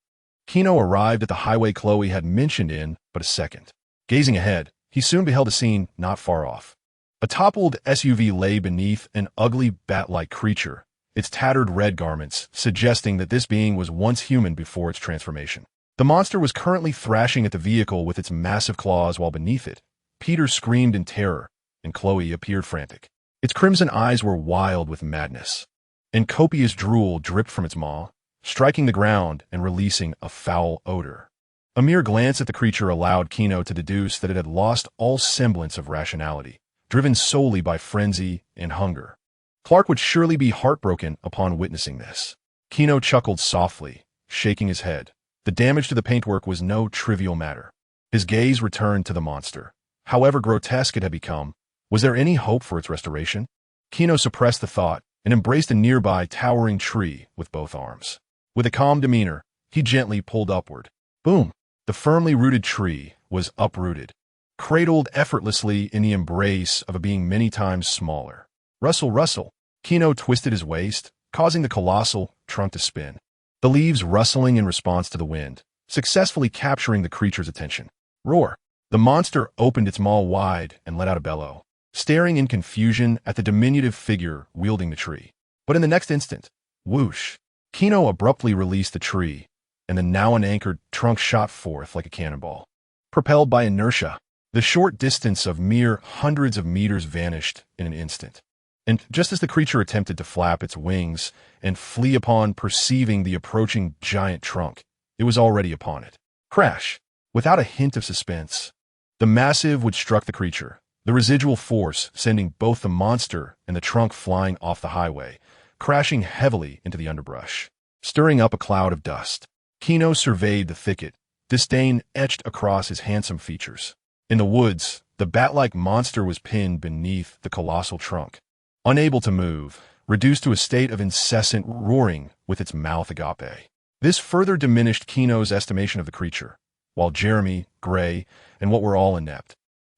Gino arrived at the highway Chloe had mentioned in but a second. Gazing ahead, he soon beheld a scene not far off. A toppled SUV lay beneath an ugly bat-like creature, its tattered red garments suggesting that this being was once human before its transformation. The monster was currently thrashing at the vehicle with its massive claws while beneath it, Peter screamed in terror, and Chloe appeared frantic. Its crimson eyes were wild with madness, and copious drool dripped from its maw, striking the ground and releasing a foul odor. A mere glance at the creature allowed Gino to deduce that it had lost all semblance of rationality, driven solely by frenzy and hunger. Clark would surely be heartbroken upon witnessing this. Gino chuckled softly, shaking his head. The damage to the paintwork was no trivial matter. His gaze returned to the monster. However grotesque it had become, was there any hope for its restoration? Gino suppressed the thought and embraced a nearby towering tree with both arms. With a calm demeanor, he gently pulled upward. Boom! The firmly rooted tree was uprooted, cradled effortlessly in the embrace of a being many times smaller. Rustle, rustle! Gino twisted his waist, causing the colossal trunk to spin. The leaves rustling in response to the wind, successfully capturing the creature's attention. Roar! The monster opened its maw wide and let out a bellow, staring in confusion at the diminutive figure wielding the tree. But in the next instant, whoosh! Gino abruptly released the tree, and the now unanchored trunk shot forth like a cannonball. Propelled by inertia, the short distance of mere hundreds of meters vanished in an instant. And just as the creature attempted to flap its wings and flee upon perceiving the approaching giant trunk, it was already upon it. Crash! Without a hint of suspense, the massive wood struck the creature, the residual force sending both the monster and the trunk flying off the highway, crashing heavily into the underbrush, stirring up a cloud of dust. Gino surveyed the thicket, disdain etched across his handsome features. In the woods, the bat-like monster was pinned beneath the colossal trunk, unable to move, reduced to a state of incessant roaring with its mouth agape. This further diminished Gino's estimation of the creature. While Jeremy, Gray, and what were all inept,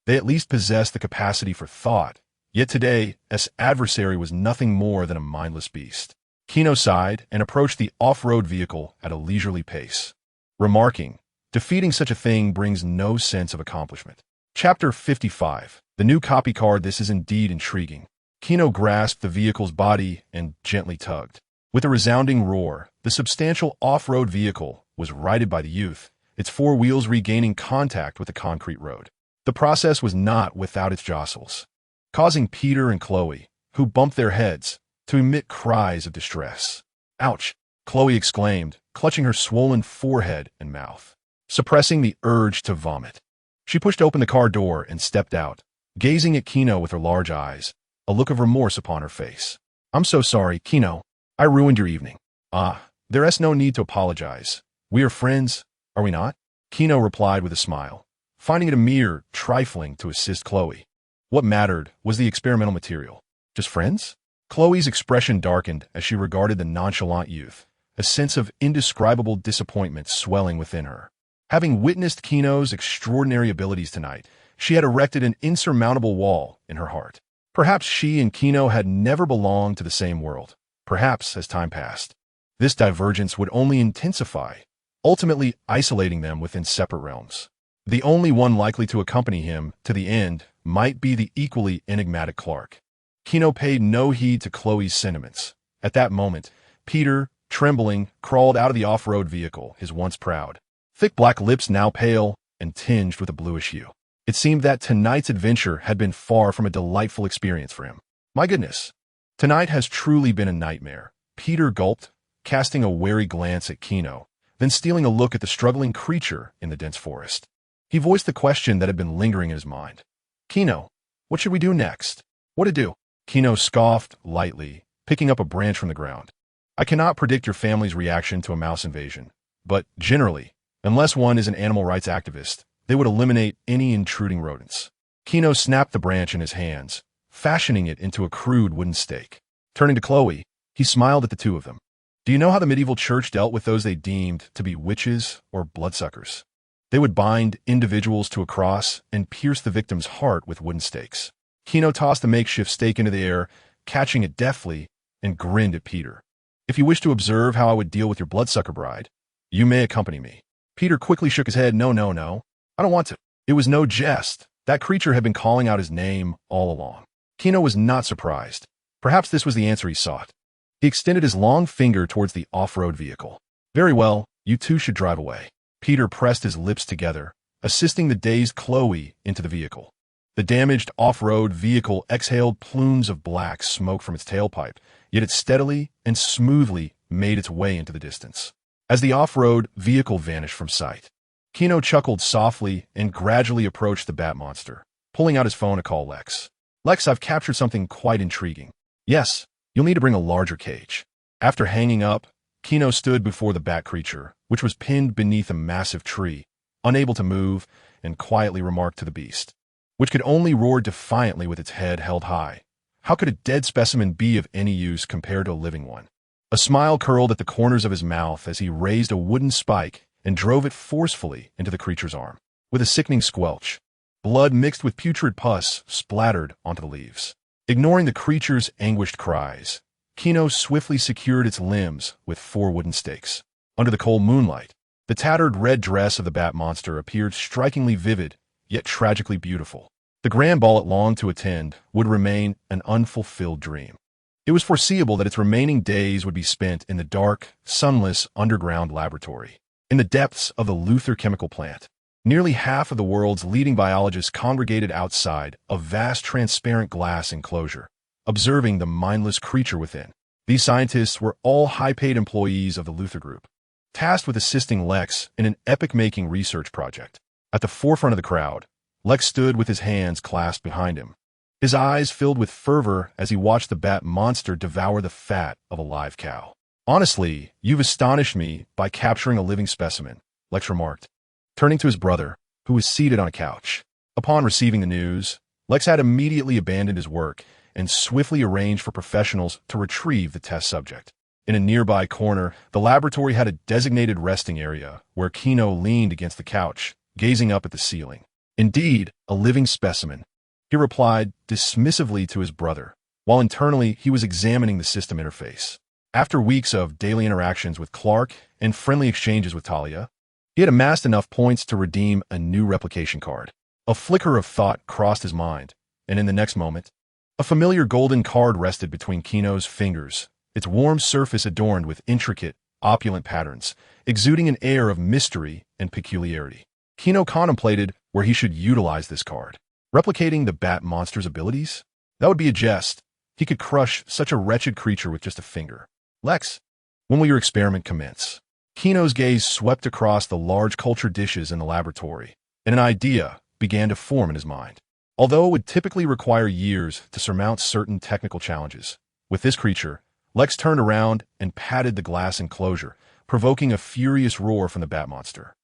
they at least possessed the capacity for thought. Yet today, S. adversary was nothing more than a mindless beast. Gino sighed and approached the off-road vehicle at a leisurely pace, remarking, defeating such a thing brings no sense of accomplishment. Chapter 55. The new copy card. This is indeed intriguing. Gino grasped the vehicle's body and gently tugged. With a resounding roar, the substantial off-road vehicle was righted by the youth, its four wheels regaining contact with the concrete road. The process was not without its jostles, causing Peter and Chloe, who bumped their heads, to emit cries of distress. Ouch! Chloe exclaimed, clutching her swollen forehead and mouth, suppressing the urge to vomit. She pushed open the car door and stepped out, gazing at Gino with her large eyes, a look of remorse upon her face. I'm so sorry, Gino. I ruined your evening. There's no need to apologize. We are friends, are we not? Gino replied with a smile, finding it a mere trifling to assist Chloe. What mattered was the experimental material. Just friends? Chloe's expression darkened as she regarded the nonchalant youth, a sense of indescribable disappointment swelling within her. Having witnessed Gino's extraordinary abilities tonight, she had erected an insurmountable wall in her heart. Perhaps she and Gino had never belonged to the same world. Perhaps, as time passed, this divergence would only intensify, ultimately isolating them within separate realms. The only one likely to accompany him to the end might be the equally enigmatic Clark. Gino paid no heed to Chloe's sentiments. At that moment, Peter, trembling, crawled out of the off-road vehicle, his once proud, thick black lips now pale and tinged with a bluish hue. It seemed that tonight's adventure had been far from a delightful experience for him. My goodness, tonight has truly been a nightmare. Peter gulped, casting a wary glance at Gino, then stealing a look at the struggling creature in the dense forest. He voiced the question that had been lingering in his mind. Gino, what should we do next? What to do? Gino scoffed lightly, picking up a branch from the ground. I cannot predict your family's reaction to a mouse invasion, but generally, unless one is an animal rights activist, they would eliminate any intruding rodents. Gino snapped the branch in his hands, fashioning it into a crude wooden stake. Turning to Chloe, he smiled at the two of them. Do you know how the medieval church dealt with those they deemed to be witches or bloodsuckers? They would bind individuals to a cross and pierce the victim's heart with wooden stakes. Gino tossed the makeshift stake into the air, catching it deftly, and grinned at Peter. If you wish to observe how I would deal with your bloodsucker bride, you may accompany me. Peter quickly shook his head. No, I don't want to. It was no jest. That creature had been calling out his name all along. Gino was not surprised. Perhaps this was the answer he sought. He extended his long finger towards the off-road vehicle. Very well, you two should drive away. Peter pressed his lips together, assisting the dazed Chloe into the vehicle. The damaged off-road vehicle exhaled plumes of black smoke from its tailpipe, yet it steadily and smoothly made its way into the distance. As the off-road vehicle vanished from sight, Gino chuckled softly and gradually approached the bat monster, pulling out his phone to call Lex. Lex, I've captured something quite intriguing. Yes, you'll need to bring a larger cage. After hanging up, Gino stood before the bat creature, which was pinned beneath a massive tree, unable to move, and quietly remarked to the beast, which could only roar defiantly with its head held high, "How could a dead specimen be of any use compared to a living one?" A smile curled at the corners of his mouth as he raised a wooden spike and drove it forcefully into the creature's arm. With a sickening squelch, blood mixed with putrid pus splattered onto the leaves. Ignoring the creature's anguished cries, Gino swiftly secured its limbs with 4 wooden stakes. Under the cold moonlight, the tattered red dress of the bat monster appeared strikingly vivid, yet tragically beautiful. The grand ball it longed to attend would remain an unfulfilled dream. It was foreseeable that its remaining days would be spent in the dark, sunless underground laboratory. In the depths of the Luthor chemical plant, nearly half of the world's leading biologists congregated outside a vast transparent glass enclosure, observing the mindless creature within. These scientists were all high-paid employees of the Luthor Group, tasked with assisting Lex in an epic-making research project. At the forefront of the crowd, Lex stood with his hands clasped behind him, his eyes filled with fervor as he watched the bat monster devour the fat of a live cow. "Honestly, you've astonished me by capturing a living specimen," Lex remarked, turning to his brother, who was seated on a couch. Upon receiving the news, Lex had immediately abandoned his work and swiftly arranged for professionals to retrieve the test subject. In a nearby corner, the laboratory had a designated resting area where Gino leaned against the couch, gazing up at the ceiling. "Indeed, a living specimen," he replied dismissively to his brother, while internally he was examining the system interface. After weeks of daily interactions with Clark and friendly exchanges with Talia, he had amassed enough points to redeem a new replication card. A flicker of thought crossed his mind, and in the next moment, a familiar golden card rested between Gino's fingers, its warm surface adorned with intricate, opulent patterns, exuding an air of mystery and peculiarity. Gino contemplated where he should utilize this card. Replicating the bat monster's abilities? That would be a jest. He could crush such a wretched creature with just a finger. "Lex, when will your experiment commence?" Gino's gaze swept across the large culture dishes in the laboratory, and an idea began to form in his mind. Although it would typically require years to surmount certain technical challenges, with this creature, Lex turned around and patted the glass enclosure, provoking a furious roar from the bat monster.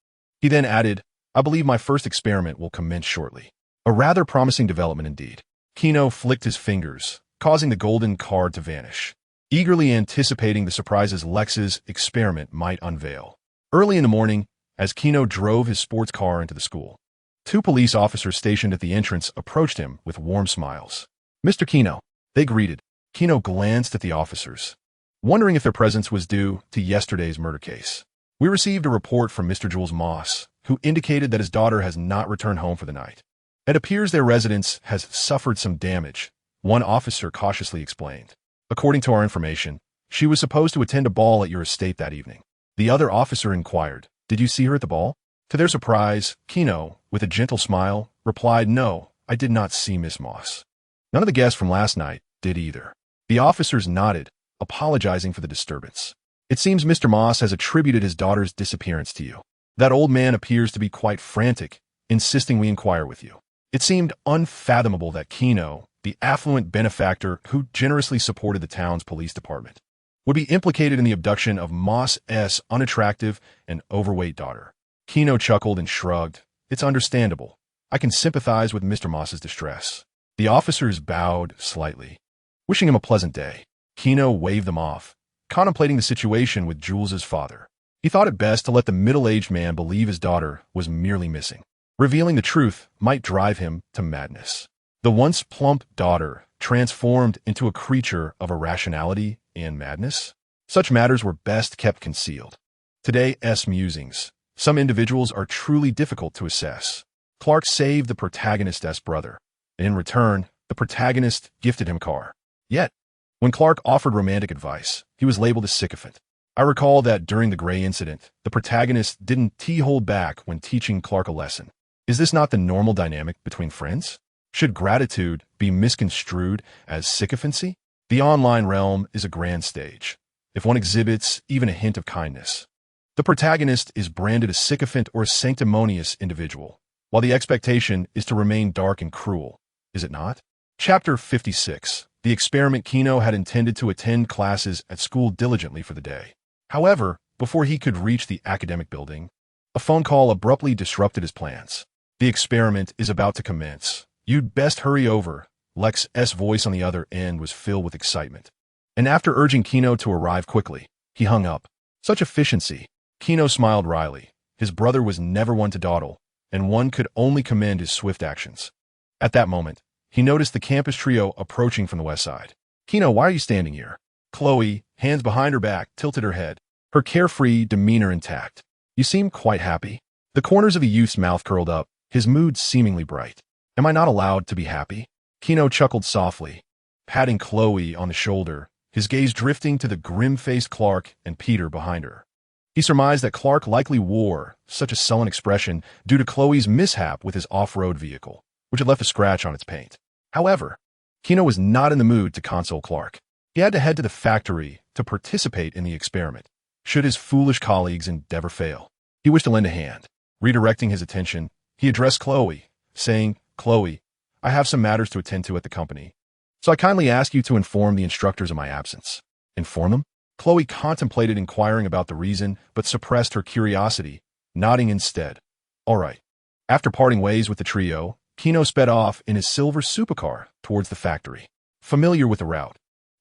He then added, "I believe my first experiment will commence shortly." A rather promising development indeed. Gino flicked his fingers, causing the golden card to vanish, eagerly anticipating the surprises Lex's experiment might unveil. Early in the morning, as Gino drove his sports car into the school, 2 police officers stationed at the entrance approached him with warm smiles. "Mr. Gino," they greeted. Gino glanced at the officers, wondering if their presence was due to yesterday's murder case. "We received a report from Mr. Jules Moss, who indicated that his daughter has not returned home for the night. It appears their residence has suffered some damage," one officer cautiously explained. "According to our information, she was supposed to attend a ball at your estate that evening." The other officer inquired, "Did you see her at the ball?" To their surprise, Gino, with a gentle smile, replied, "No, I did not see Miss Moss. None of the guests from last night did either." The officers nodded, apologizing for the disturbance. "It seems Mr. Moss has attributed his daughter's disappearance to you. That old man appears to be quite frantic, insisting we inquire with you." It seemed unfathomable that Gino, the affluent benefactor who generously supported the town's police department, would be implicated in the abduction of Moss's unattractive and overweight daughter. Gino chuckled and shrugged. "It's understandable. I can sympathize with Mr. Moss's distress." The officers bowed slightly, wishing him a pleasant day. Gino waved them off, contemplating the situation with Jules's father. He thought it best to let the middle-aged man believe his daughter was merely missing. Revealing the truth might drive him to madness. The once plump daughter transformed into a creature of irrationality and madness? Such matters were best kept concealed. Today's musings. Some individuals are truly difficult to assess. Clark saved the protagonist's brother, and in return, the protagonist gifted him a car. Yet, when Clark offered romantic advice, he was labeled a sycophant. I recall that during the Gray incident, the protagonist didn't hold back when teaching Clark a lesson. Is this not the normal dynamic between friends? Should gratitude be misconstrued as sycophancy? The online realm is a grand stage. If one exhibits even a hint of kindness, the protagonist is branded a sycophant or a sanctimonious individual, while the expectation is to remain dark and cruel, is it not? Chapter 56. The experiment. Gino had intended to attend classes at school diligently for the day. However, before he could reach the academic building, a phone call abruptly disrupted his plans. The experiment is about to commence. You'd best hurry over. Lex's voice on the other end was filled with excitement. And after urging Gino to arrive quickly, he hung up. Such efficiency. Gino smiled wryly. His brother was never one to dawdle, and one could only commend his swift actions. At that moment, he noticed the campus trio approaching from the west side. Gino, why are you standing here? Chloe, hands behind her back, tilted her head, her carefree demeanor intact. You seem quite happy. The corners of the youth's mouth curled up, his mood seemingly bright. Am I not allowed to be happy? Gino chuckled softly, patting Chloe on the shoulder, his gaze drifting to the grim-faced Clark and Peter behind her. He surmised that Clark likely wore such a sullen expression due to Chloe's mishap with his off-road vehicle, which had left a scratch on its paint. However, Gino was not in the mood to console Clark. He had to head to the factory to participate in the experiment, should his foolish colleagues' endeavor fail. He wished to lend a hand. Redirecting his attention, he addressed Chloe, saying, Chloe, I have some matters to attend to at the company, so I kindly ask you to inform the instructors of my absence. Inform them? Chloe contemplated inquiring about the reason, but suppressed her curiosity, nodding instead. All right. After parting ways with the trio, Gino sped off in his silver supercar towards the factory. Familiar with the route,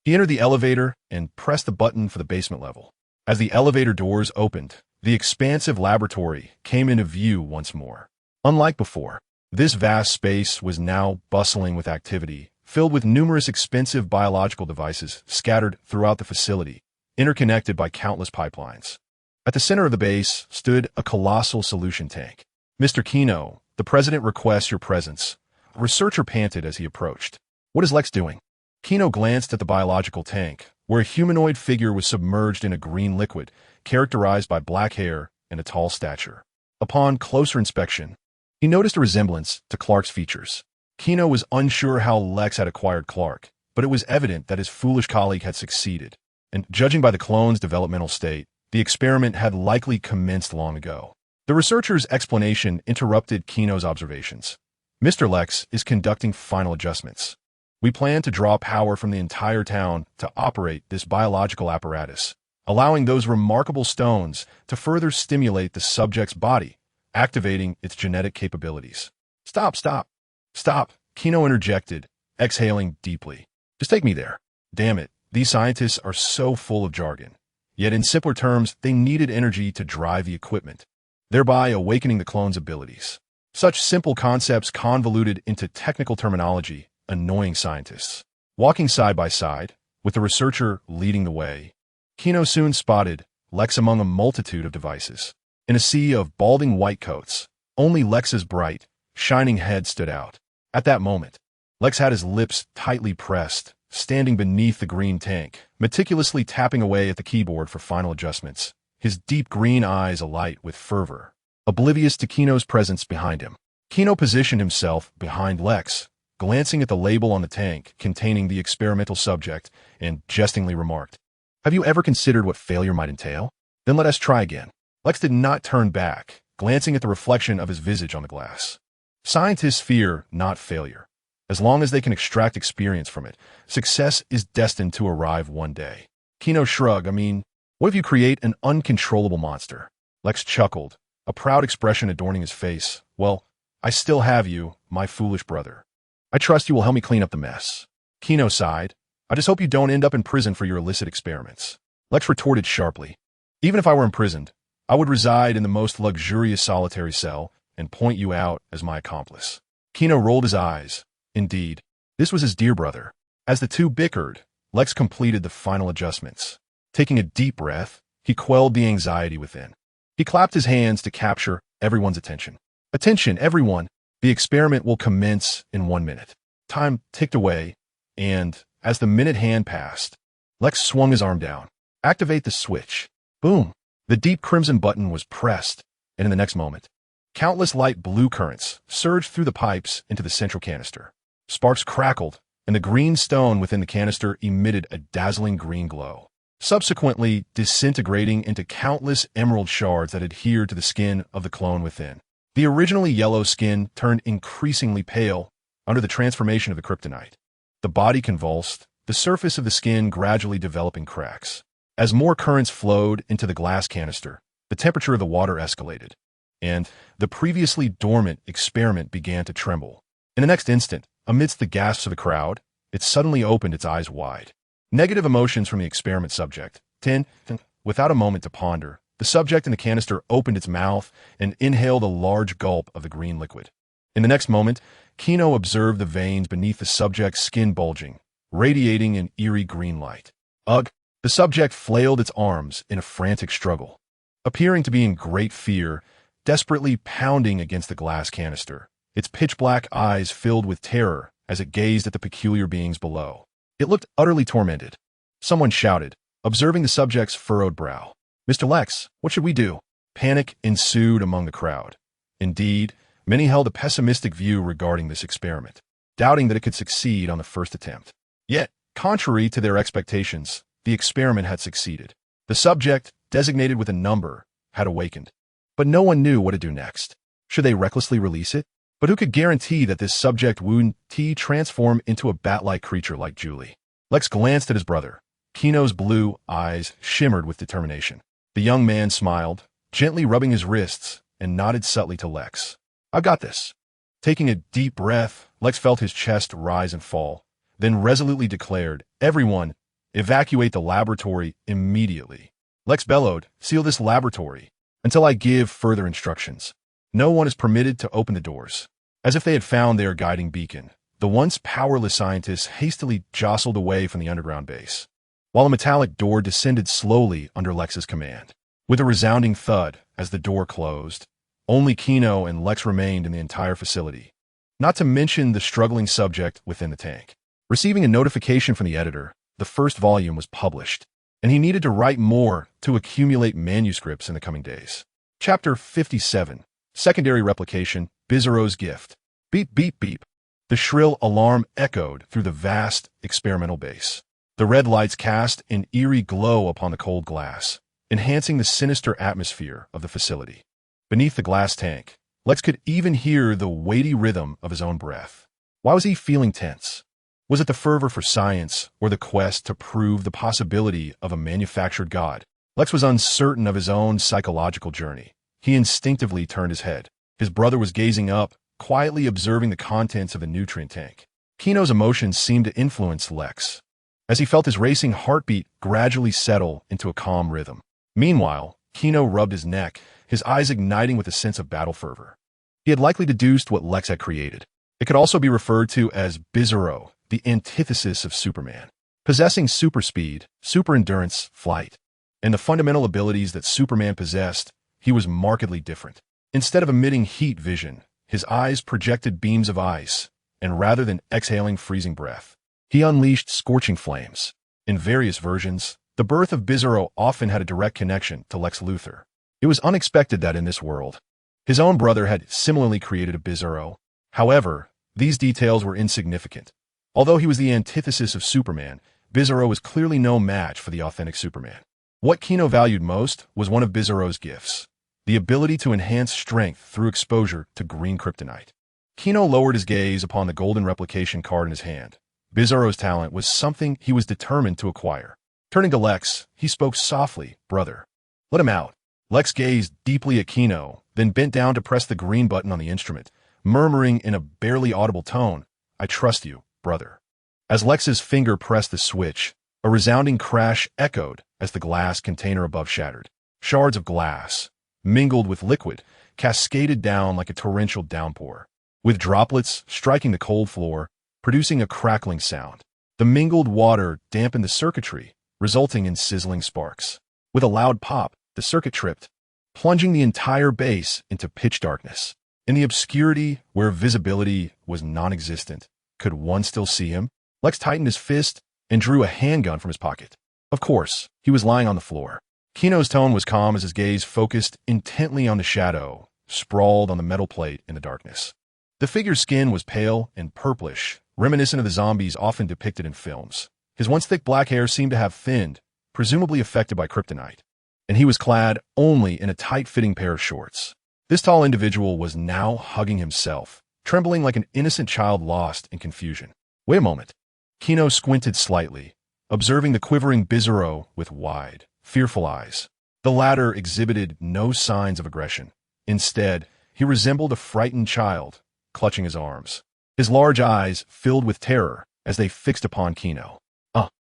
he entered the elevator and pressed the button for the basement level. As the elevator doors opened, the expansive laboratory came into view once more. Unlike before, this vast space was now bustling with activity, filled with numerous expensive biological devices scattered throughout the facility, interconnected by countless pipelines. At the center of the base stood a colossal solution tank. Mr. Gino, the president requests your presence. A researcher panted as he approached. What is Lex doing? Gino glanced at the biological tank, where a humanoid figure was submerged in a green liquid, characterized by black hair and a tall stature. Upon closer inspection, he noticed a resemblance to Clark's features. Gino was unsure how Lex had acquired Clark, but it was evident that his foolish colleague had succeeded, and judging by the clone's developmental state, the experiment had likely commenced long ago. The researcher's explanation interrupted Gino's observations. Mr. Lex is conducting final adjustments. We plan to draw power from the entire town to operate this biological apparatus, allowing those remarkable stones to further stimulate the subject's body, activating its genetic capabilities. Stop, stop, stop, Gino interjected, exhaling deeply. Just take me there. Damn it, these scientists are so full of jargon. Yet in simpler terms, they needed energy to drive the equipment, thereby awakening the clone's abilities. Such simple concepts convoluted into technical terminology, annoying scientists. Walking side by side, with the researcher leading the way, Gino soon spotted Lex among a multitude of devices. In a sea of balding white coats, only Lex's bright, shining head stood out. At that moment, Lex had his lips tightly pressed, standing beneath the green tank, meticulously tapping away at the keyboard for final adjustments, his deep green eyes alight with fervor, oblivious to Gino's presence behind him. Gino positioned himself behind Lex, glancing at the label on the tank containing the experimental subject, and jestingly remarked, Have you ever considered what failure might entail? Then let us try again. Lex did not turn back, glancing at the reflection of his visage on the glass. Scientists fear not failure. As long as they can extract experience from it, success is destined to arrive one day. Gino shrugged. What if you create an uncontrollable monster? Lex chuckled, a proud expression adorning his face. Well, I still have you, my foolish brother. I trust you will help me clean up the mess. Gino sighed. I just hope you don't end up in prison for your illicit experiments. Lex retorted sharply. Even if I were imprisoned, I would reside in the most luxurious solitary cell and point you out as my accomplice. Gino rolled his eyes. Indeed, this was his dear brother. As the two bickered, Lex completed the final adjustments. Taking a deep breath, he quelled the anxiety within. He clapped his hands to capture everyone's attention. Attention, everyone! The experiment will commence in 1 minute. Time ticked away, and as the minute hand passed, Lex swung his arm down. Activate the switch. Boom! The deep crimson button was pressed, and in the next moment, countless light blue currents surged through the pipes into the central canister. Sparks crackled, and the green stone within the canister emitted a dazzling green glow, subsequently disintegrating into countless emerald shards that adhered to the skin of the clone within. The originally yellow skin turned increasingly pale under the transformation of the kryptonite. The body convulsed, the surface of the skin gradually developing cracks. As more currents flowed into the glass canister, the temperature of the water escalated, and the previously dormant experiment began to tremble. In the next instant, amidst the gasps of the crowd, it suddenly opened its eyes wide. Negative emotions from the experiment subject. Without a moment to ponder, the subject in the canister opened its mouth and inhaled a large gulp of the green liquid. In the next moment, Gino observed the veins beneath the subject's skin bulging, radiating an eerie green light. Ugh! The subject flailed its arms in a frantic struggle, appearing to be in great fear, desperately pounding against the glass canister, its pitch-black eyes filled with terror as it gazed at the peculiar beings below. It looked utterly tormented. Someone shouted, observing the subject's furrowed brow. "Mr. Lex, what should we do?" Panic ensued among the crowd. Indeed, many held a pessimistic view regarding this experiment, doubting that it could succeed on the first attempt. Yet, contrary to their expectations, the experiment had succeeded. The subject, designated with a number, had awakened. But no one knew what to do next. Should they recklessly release it? But who could guarantee that this subject wouldn't transform into a bat-like creature like Julie? Lex glanced at his brother. Gino's blue eyes shimmered with determination. The young man smiled, gently rubbing his wrists, and nodded subtly to Lex. "I've got this." Taking a deep breath, Lex felt his chest rise and fall, then resolutely declared, "Everyone, evacuate the laboratory immediately." Lex bellowed, "Seal this laboratory until I give further instructions. No one is permitted to open the doors." As if they had found their guiding beacon, the once powerless scientists hastily jostled away from the underground base, while a metallic door descended slowly under Lex's command. With a resounding thud as the door closed, only Gino and Lex remained in the entire facility, not to mention the struggling subject within the tank. Receiving a notification from the editor, the first volume was published, and he needed to write more to accumulate manuscripts in the coming days. Chapter 57, Secondary Replication, Bizarro's Gift. Beep, beep, beep. The shrill alarm echoed through the vast experimental base. The red lights cast an eerie glow upon the cold glass, enhancing the sinister atmosphere of the facility. Beneath the glass tank, Lex could even hear the weighty rhythm of his own breath. Why was he feeling tense? Was it the fervor for science or the quest to prove the possibility of a manufactured god? Lex was uncertain of his own psychological journey. He instinctively turned his head. His brother was gazing up, quietly observing the contents of the nutrient tank. Gino's emotions seemed to influence Lex, as he felt his racing heartbeat gradually settle into a calm rhythm. Meanwhile, Gino rubbed his neck, his eyes igniting with a sense of battle fervor. He had likely deduced what Lex had created. It could also be referred to as Bizarro, the antithesis of Superman, possessing super speed, super endurance, flight, and the fundamental abilities that Superman possessed. He was markedly different. Instead of emitting heat vision, his eyes projected beams of ice, and rather than exhaling freezing breath, he unleashed scorching flames. In various versions, the birth of Bizarro often had a direct connection to Lex Luthor. It was unexpected that in this world, his own brother had similarly created a Bizarro. However, these details were insignificant. Although he was the antithesis of Superman, Bizarro was clearly no match for the authentic Superman. What Gino valued most was one of Bizarro's gifts: the ability to enhance strength through exposure to green kryptonite. Gino lowered his gaze upon the golden replication card in his hand. Bizarro's talent was something he was determined to acquire. Turning to Lex, he spoke softly, "Brother, let him out." Lex gazed deeply at Gino, then bent down to press the green button on the instrument, murmuring in a barely audible tone, "I trust you, brother." As Lex's finger pressed the switch, a resounding crash echoed as the glass container above shattered. Shards of glass, mingled with liquid, cascaded down like a torrential downpour, with droplets striking the cold floor, producing a crackling sound. The mingled water dampened the circuitry, resulting in sizzling sparks. With a loud pop, the circuit tripped, plunging the entire base into pitch darkness. In the obscurity where visibility was non-existent, could one still see him? Lex tightened his fist and drew a handgun from his pocket. Of course, he was lying on the floor. Gino's tone was calm as his gaze focused intently on the shadow, sprawled on the metal plate in the darkness. The figure's skin was pale and purplish, reminiscent of the zombies often depicted in films. His once thick black hair seemed to have thinned, presumably affected by kryptonite, and he was clad only in a tight-fitting pair of shorts. This tall individual was now hugging himself, trembling like an innocent child lost in confusion. Wait a moment. Gino squinted slightly, observing the quivering Bizarro with wide, fearful eyes. The latter exhibited no signs of aggression. Instead, he resembled a frightened child, clutching his arms. His large eyes filled with terror as they fixed upon Gino.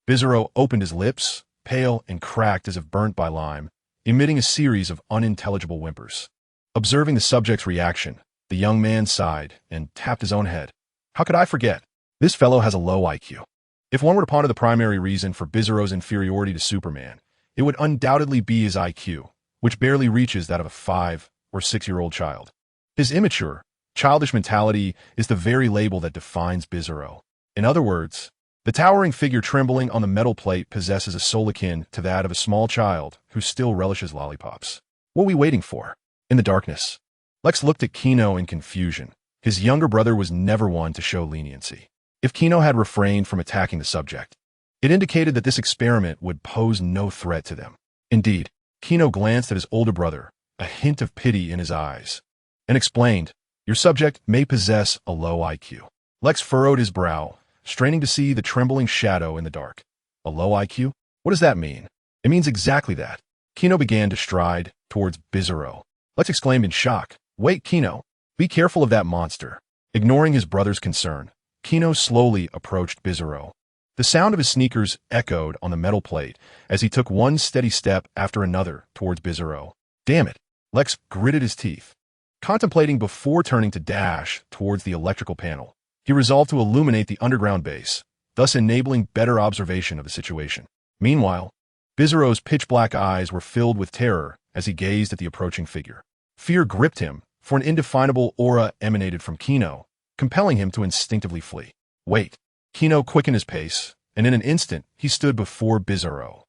Bizarro opened his lips, pale and cracked as if burnt by lime, emitting a series of unintelligible whimpers. Observing the subject's reaction, the young man sighed and tapped his own head. How could I forget? This fellow has a low IQ. If one were to ponder the primary reason for Bizarro's inferiority to Superman, it would undoubtedly be his IQ, which barely reaches that of a 5- or 6-year-old child. His immature, childish mentality is the very label that defines Bizarro. In other words, the towering figure trembling on the metal plate possesses a soul akin to that of a small child who still relishes lollipops. What are we waiting for? In the darkness, Lex looked at Gino in confusion. His younger brother was never one to show leniency. If Gino had refrained from attacking the subject, it indicated that this experiment would pose no threat to them. Indeed, Gino glanced at his older brother, a hint of pity in his eyes, and explained, "Your subject may possess a low IQ." Lex furrowed his brow, straining to see the trembling shadow in the dark. A low IQ? What does that mean? It means exactly that. Gino began to stride towards Bizarro. Lex exclaimed in shock, "Wait, Gino. Be careful of that monster." Ignoring his brother's concern, Gino slowly approached Bizarro. The sound of his sneakers echoed on the metal plate as he took one steady step after another towards Bizarro. Damn it! Lex gritted his teeth. Contemplating before turning to dash towards the electrical panel, he resolved to illuminate the underground base, thus enabling better observation of the situation. Meanwhile, Bizarro's pitch-black eyes were filled with terror as he gazed at the approaching figure. Fear gripped him, for an indefinable aura emanated from Gino, compelling him to instinctively flee. Wait. Gino quickened his pace, and in an instant, he stood before Bizarro.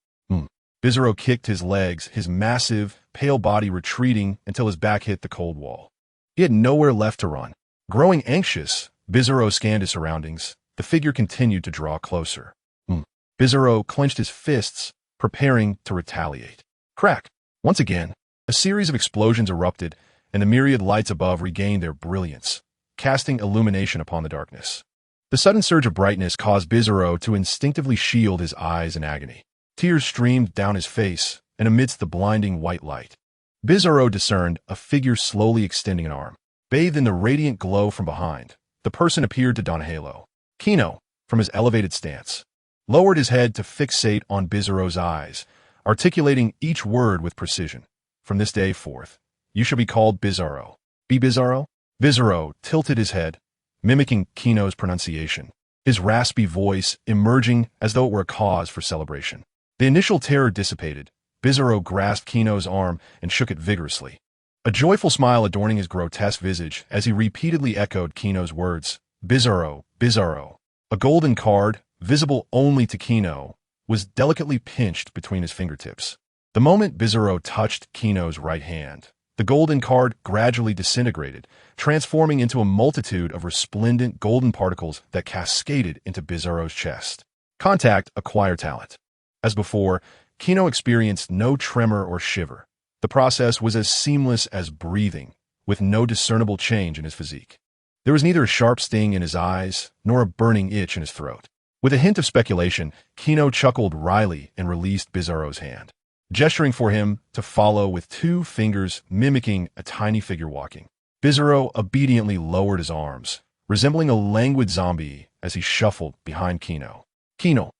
Bizarro kicked his legs, his massive, pale body retreating until his back hit the cold wall. He had nowhere left to run. Growing anxious, Bizarro scanned his surroundings. The figure continued to draw closer. Bizarro clenched his fists, preparing to retaliate. Crack! Once again, a series of explosions erupted, and the myriad lights above regained their brilliance, casting illumination upon the darkness. The sudden surge of brightness caused Bizarro to instinctively shield his eyes in agony. Tears streamed down his face, and amidst the blinding white light, Bizarro discerned a figure slowly extending an arm. Bathed in the radiant glow from behind, the person appeared to don a halo. Gino, from his elevated stance, lowered his head to fixate on Bizarro's eyes, articulating each word with precision. From this day forth, you shall be called Bizarro. Be Bizarro? Bizarro tilted his head, mimicking Gino's pronunciation, his raspy voice emerging as though it were a cause for celebration. The initial terror dissipated. Bizarro grasped Gino's arm and shook it vigorously, a joyful smile adorning his grotesque visage as he repeatedly echoed Gino's words, Bizarro, Bizarro. A golden card, visible only to Gino, was delicately pinched between his fingertips. The moment Bizarro touched Gino's right hand, the golden card gradually disintegrated, transforming into a multitude of resplendent golden particles that cascaded into Bizarro's chest. Contact acquired talent. As before, Gino experienced no tremor or shiver. The process was as seamless as breathing, with no discernible change in his physique. There was neither a sharp sting in his eyes, nor a burning itch in his throat. With a hint of speculation, Gino chuckled wryly and released Bizarro's hand, gesturing for him to follow with 2 fingers mimicking a tiny figure walking. Bizarro obediently lowered his arms, resembling a languid zombie as he shuffled behind Gino. Gino.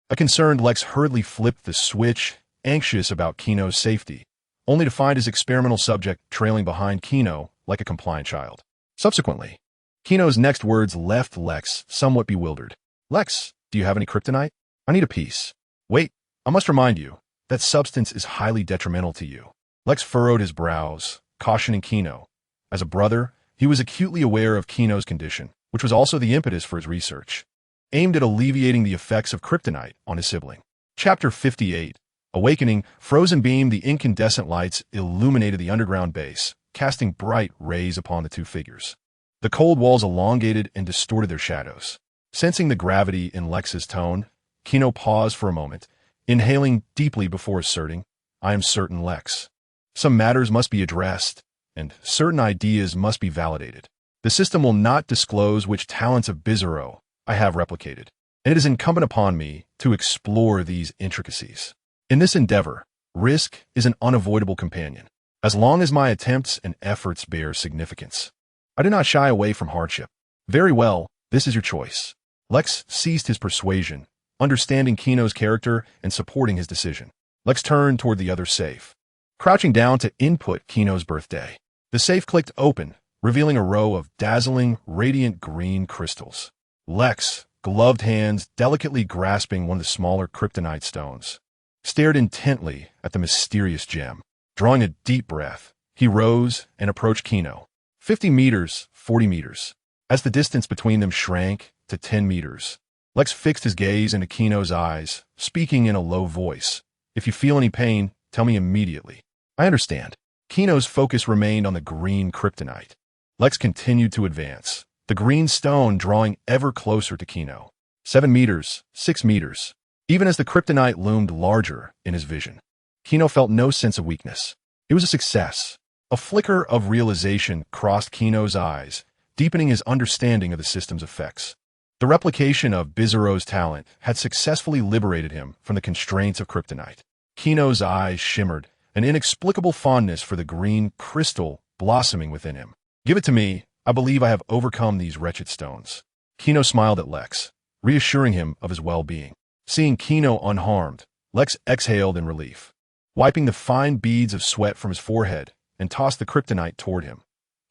A concerned Lex hurriedly flipped the switch, anxious about Gino's safety, only to find his experimental subject trailing behind Gino like a compliant child. Subsequently, Gino's next words left Lex somewhat bewildered. Lex, do you have any kryptonite? I need a piece. Wait, I must remind you, that substance is highly detrimental to you. Lex furrowed his brows, cautioning Gino. As a brother, he was acutely aware of Gino's condition, which was also the impetus for his research, aimed at alleviating the effects of kryptonite on his sibling. Chapter 58. Awakening, frozen beam, the incandescent lights illuminated the underground base, casting bright rays upon the 2 figures. The cold walls elongated and distorted their shadows. Sensing the gravity in Lex's tone, Gino paused for a moment, inhaling deeply before asserting, I am certain, Lex. Some matters must be addressed, and certain ideas must be validated. The system will not disclose which talents of Bizarro I have replicated, and it is incumbent upon me to explore these intricacies. In this endeavor, risk is an unavoidable companion. as long as my attempts and efforts bear significance. I do not shy away from hardship. Very well, this is your choice. Lex ceased his persuasion, understanding Gino's character and supporting his decision. Lex turned toward the other safe, crouching down to input Gino's birthday. The safe clicked open, revealing a row of dazzling, radiant green crystals. Lex, gloved hands delicately grasping one of the smaller kryptonite stones, stared intently at the mysterious gem. Drawing a deep breath, he rose and approached Gino. 50 meters, 40 meters. As the distance between them shrank to 10 meters, Lex fixed his gaze into Gino's eyes, speaking in a low voice. If you feel any pain, tell me immediately. I understand. Gino's focus remained on the green kryptonite. Lex continued to advance, the green stone drawing ever closer to Gino. 7 meters, 6 meters. Even as the kryptonite loomed larger in his vision, Gino felt no sense of weakness. It was a success. A flicker of realization crossed Gino's eyes, deepening his understanding of the system's effects. The replication of Bizarro's talent had successfully liberated him from the constraints of kryptonite. Gino's eyes shimmered, an inexplicable fondness for the green crystal blossoming within him. Give it to me. I believe I have overcome these wretched stones. Gino smiled at Lex, reassuring him of his well-being. Seeing Gino unharmed, Lex exhaled in relief, wiping the fine beads of sweat from his forehead, and tossed the kryptonite toward him.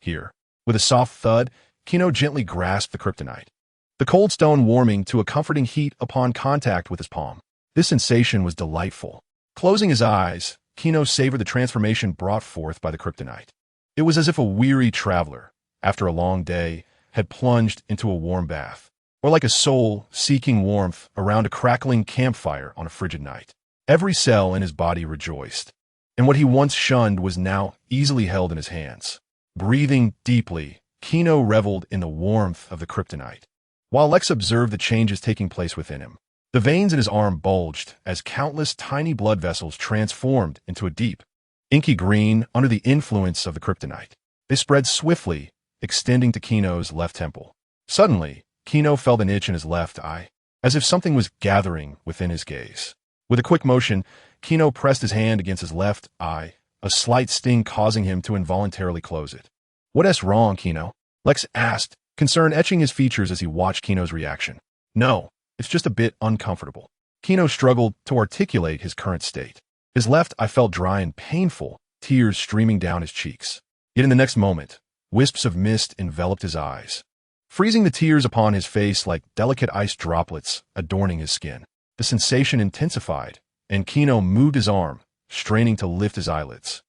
Here. With a soft thud, Gino gently grasped the kryptonite, the cold stone warming to a comforting heat upon contact with his palm. This sensation was delightful. Closing his eyes, Gino savored the transformation brought forth by the kryptonite. It was as if a weary traveler, after a long day, had plunged into a warm bath, or like a soul seeking warmth around a crackling campfire on a frigid night. Every cell in his body rejoiced, and what he once shunned was now easily held in his hands. Breathing deeply, Gino reveled in the warmth of the kryptonite, while Lex observed the changes taking place within him. The veins in his arm bulged as countless tiny blood vessels transformed into a deep, inky green under the influence of the kryptonite. They spread swiftly, extending to Gino's left temple. Suddenly, Gino felt an itch in his left eye, as if something was gathering within his gaze. With a quick motion, Gino pressed his hand against his left eye, a slight sting causing him to involuntarily close it. What's wrong, Gino? Lex asked, concern etching his features as he watched Gino's reaction. No, it's just a bit uncomfortable. Gino struggled to articulate his current state. His left eye felt dry and painful, tears streaming down his cheeks. Yet in the next moment, wisps of mist enveloped his eyes, freezing the tears upon his face like delicate ice droplets adorning his skin. The sensation intensified, and Gino moved his arm, straining to lift his eyelids.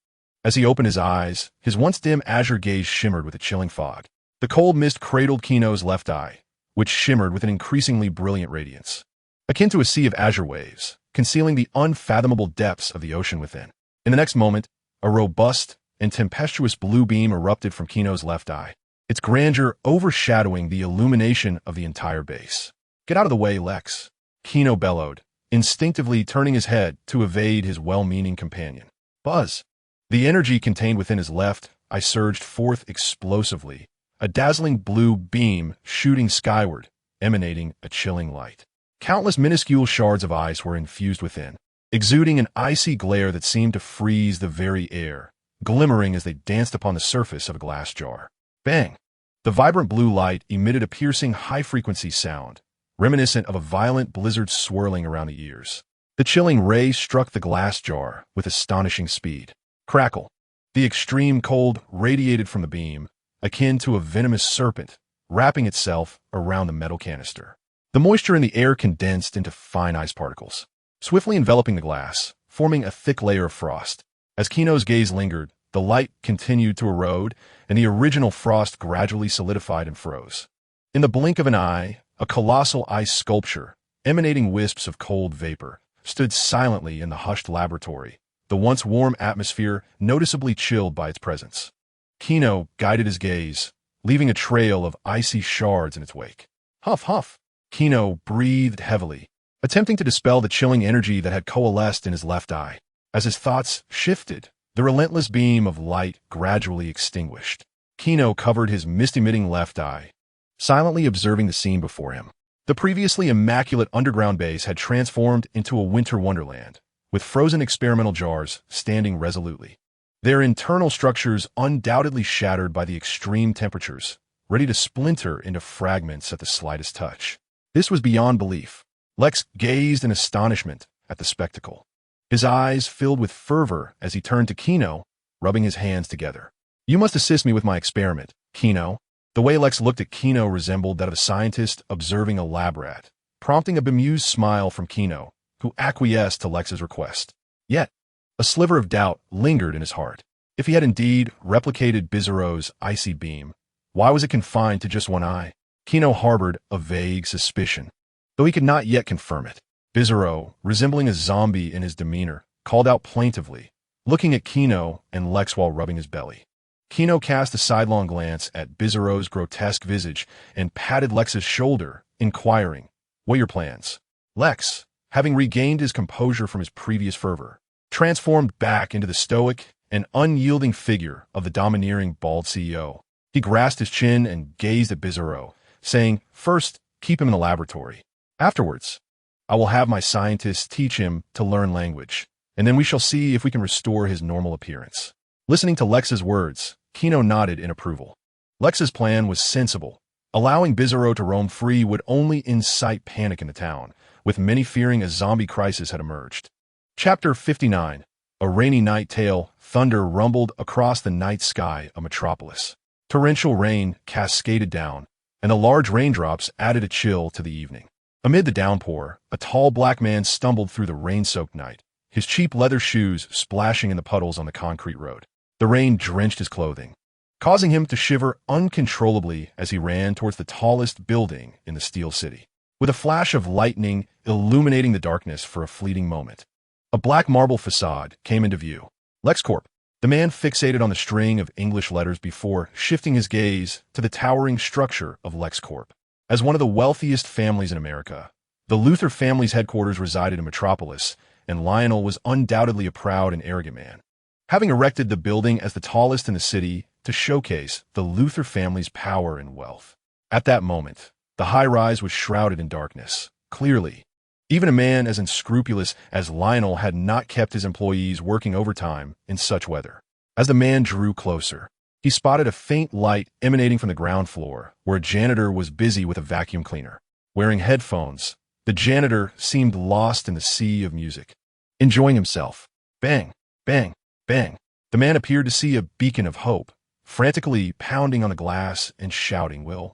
As he opened his eyes, his once dim azure gaze shimmered with a chilling fog. The cold mist cradled Gino's left eye, which shimmered with an increasingly brilliant radiance, akin to a sea of azure waves, concealing the unfathomable depths of the ocean within. In the next moment, a robust and tempestuous blue beam erupted from Gino's left eye, its grandeur overshadowing the illumination of the entire base. Get out of the way, Lex, Gino bellowed, instinctively turning his head to evade his well-meaning companion. Buzz! The energy contained within his left eye surged forth explosively, a dazzling blue beam shooting skyward, emanating a chilling light. Countless minuscule shards of ice were infused within, exuding an icy glare that seemed to freeze the very air, glimmering as they danced upon the surface of a glass jar. Bang! The vibrant blue light emitted a piercing high-frequency sound, reminiscent of a violent blizzard swirling around the ears. The chilling ray struck the glass jar with astonishing speed. Crackle! The extreme cold radiated from the beam, akin to a venomous serpent, wrapping itself around the metal canister. The moisture in the air condensed into fine ice particles, swiftly enveloping the glass, forming a thick layer of frost. As Gino's gaze lingered, the light continued to erode, and the original frost gradually solidified and froze. In the blink of an eye, a colossal ice sculpture, emanating wisps of cold vapor, stood silently in the hushed laboratory, the once warm atmosphere noticeably chilled by its presence. Gino guided his gaze, leaving a trail of icy shards in its wake. Huff, huff! Gino breathed heavily, attempting to dispel the chilling energy that had coalesced in his left eye. As his thoughts shifted, the relentless beam of light gradually extinguished. Gino covered his mist-emitting left eye, silently observing the scene before him. The previously immaculate underground base had transformed into a winter wonderland, with frozen experimental jars standing resolutely. their internal structures undoubtedly shattered by the extreme temperatures, ready to splinter into fragments at the slightest touch. This was beyond belief. Lex gazed in astonishment at the spectacle. His eyes filled with fervor as he turned to Gino, rubbing his hands together. "You must assist me with my experiment, Gino." The way Lex looked at Gino resembled that of a scientist observing a lab rat, prompting a bemused smile from Gino, who acquiesced to Lex's request. Yet, a sliver of doubt lingered in his heart. If he had indeed replicated Bizarro's icy beam, why was it confined to just one eye? Gino harbored a vague suspicion, though he could not yet confirm it. Bizarro, resembling a zombie in his demeanor, called out plaintively, looking at Gino and Lex while rubbing his belly. Gino cast a sidelong glance at Bizarro's grotesque visage and patted Lex's shoulder, inquiring, "What are your plans?" Lex, having regained his composure from his previous fervor, transformed back into the stoic and unyielding figure of the domineering bald CEO. He grasped his chin and gazed at Bizarro, saying, "First, keep him in the laboratory. Afterwards, I will have my scientists teach him to learn language, and then we shall see if we can restore his normal appearance." Listening to Lex's words, Gino nodded in approval. Lex's plan was sensible. Allowing Bizarro to roam free would only incite panic in the town, with many fearing a zombie crisis had emerged. Chapter 59. A rainy night tale. Thunder rumbled across the night sky of Metropolis. Torrential rain cascaded down, and the large raindrops added a chill to the evening. Amid the downpour, a tall black man stumbled through the rain-soaked night, his cheap leather shoes splashing in the puddles on the concrete road. The rain drenched his clothing, causing him to shiver uncontrollably as he ran towards the tallest building in the Steel City. With a flash of lightning illuminating the darkness for a fleeting moment, a black marble facade came into view. LexCorp. The man fixated on the string of English letters before shifting his gaze to the towering structure of LexCorp. As one of the wealthiest families in America, the Luthor family's headquarters resided in Metropolis, and Lionel was undoubtedly a proud and arrogant man. Having erected the building as the tallest in the city to showcase the Luthor family's power and wealth. At that moment, the high-rise was shrouded in darkness. Clearly, even a man as unscrupulous as Lionel had not kept his employees working overtime in such weather. As the man drew closer, he spotted a faint light emanating from the ground floor, where a janitor was busy with a vacuum cleaner. Wearing headphones, the janitor seemed lost in the sea of music, enjoying himself. Bang, bang, bang. The man appeared to see a beacon of hope, frantically pounding on the glass and shouting, Will.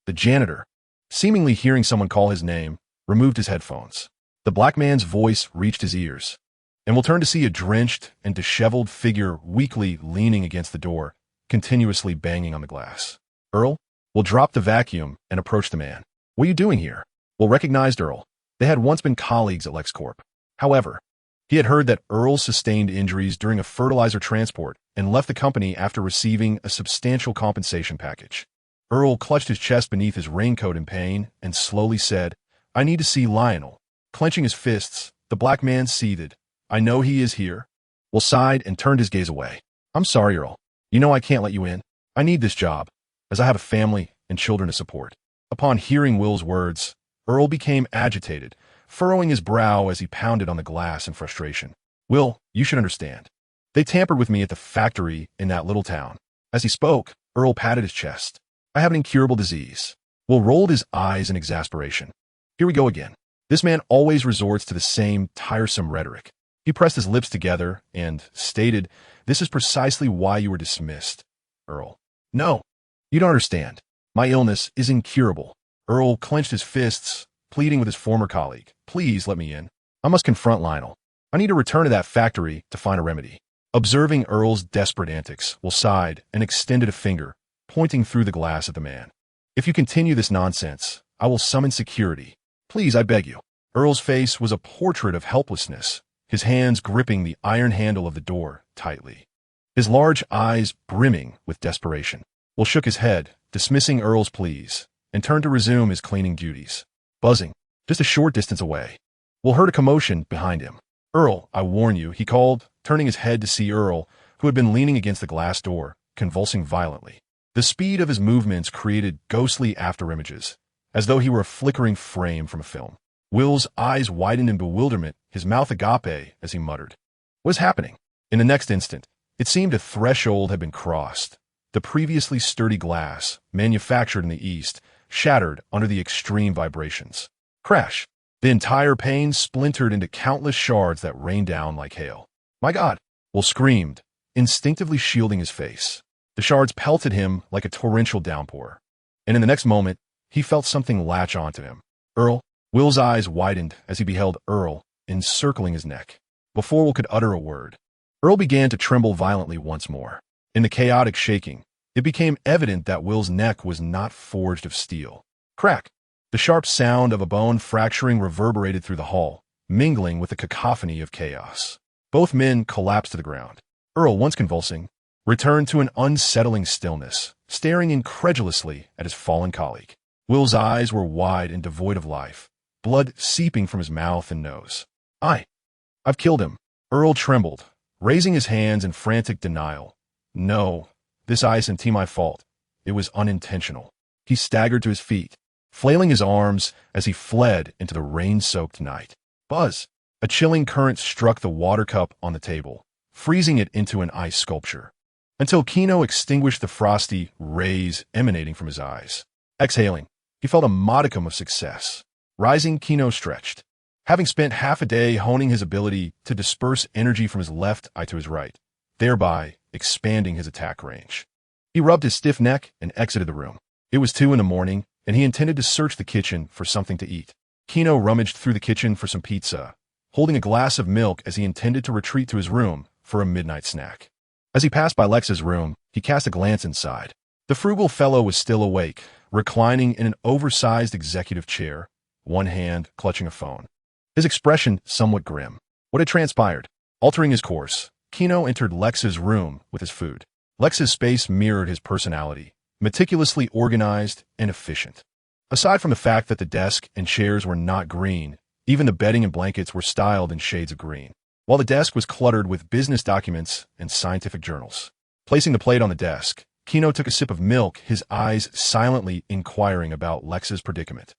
The janitor, seemingly hearing someone call his name, removed his headphones. The black man's voice reached his ears, and Will turned to see a drenched and disheveled figure weakly leaning against the door, continuously banging on the glass. Earl? Will dropped the vacuum and approached the man. "What are you doing here?" Will recognized Earl. They had once been colleagues at LexCorp. However, he had heard that Earl sustained injuries during a fertilizer transport and left the company after receiving a substantial compensation package. Earl clutched his chest beneath his raincoat in pain and slowly said, "I need to see Lionel." Clenching his fists, the black man seethed. "I know he is here." Will sighed and turned his gaze away. "I'm sorry, Earl. You know I can't let you in. I need this job, as I have a family and children to support." Upon hearing Will's words, Earl became agitated, furrowing his brow as he pounded on the glass in frustration. "Will, you should understand. They tampered with me at the factory in that little town." As he spoke, Earl patted his chest. "I have an incurable disease." Will rolled his eyes in exasperation. Here we go again. This man always resorts to the same tiresome rhetoric. He pressed his lips together and stated, "This is precisely why you were dismissed, Earl." "No, you don't understand. My illness is incurable." Earl clenched his fists, pleading with his former colleague. "Please let me in. I must confront Lionel. I need to return to that factory to find a remedy." Observing Earl's desperate antics, Will sighed and extended a finger, pointing through the glass at the man. "If you continue this nonsense, I will summon security. Please, I beg you." Earl's face was a portrait of helplessness, his hands gripping the iron handle of the door tightly, his large eyes brimming with desperation. Will shook his head, dismissing Earl's pleas, and turned to resume his cleaning duties. Buzzing, just a short distance away, Will heard a commotion behind him. "Earl, I warn you," he called, turning his head to see Earl, who had been leaning against the glass door, convulsing violently. The speed of his movements created ghostly afterimages, as though he were a flickering frame from a film. Will's eyes widened in bewilderment, his mouth agape as he muttered, "What is happening?" In the next instant, It seemed a threshold had been crossed. The previously sturdy glass, manufactured in the East, shattered under the extreme vibrations. Crash! The entire pane splintered into countless shards that rained down like hail. My God! Will screamed, instinctively shielding his face. The shards pelted him like a torrential downpour. And in the next moment, he felt something latch onto him. Earl. Will's eyes widened as he beheld Earl encircling his neck. Before Will could utter a word, Earl began to tremble violently once more. In the chaotic shaking, it became evident that Will's neck was not forged of steel. Crack! The sharp sound of a bone fracturing reverberated through the hall, mingling with the cacophony of chaos. Both men collapsed to the ground. Earl, once convulsing, returned to an unsettling stillness, staring incredulously at his fallen colleague. Will's eyes were wide and devoid of life, blood seeping from his mouth and nose. I've killed him. Earl trembled, raising his hands in frantic denial. No, this isn't my fault. It was unintentional. He staggered to his feet, flailing his arms as he fled into the rain-soaked night. Buzz! A chilling current struck the water cup on the table, freezing it into an ice sculpture, until Gino extinguished the frosty rays emanating from his eyes. Exhaling, he felt a modicum of success. Rising, Gino stretched. Having spent half a day honing his ability to disperse energy from his left eye to his right, thereby expanding his attack range. He rubbed his stiff neck and exited the room. It was 2 a.m, and he intended to search the kitchen for something to eat. Gino rummaged through the kitchen for some pizza, holding a glass of milk as he intended to retreat to his room for a midnight snack. As he passed by Lex's room, he cast a glance inside. The frugal fellow was still awake, reclining in an oversized executive chair, one hand clutching a phone. His expression somewhat grim. What had transpired? Altering his course, Gino entered Lex's room with his food. Lex's space mirrored his personality, meticulously organized and efficient. Aside from the fact that the desk and chairs were not green, even the bedding and blankets were styled in shades of green, while the desk was cluttered with business documents and scientific journals. Placing the plate on the desk, Gino took a sip of milk, his eyes silently inquiring about Lex's predicament.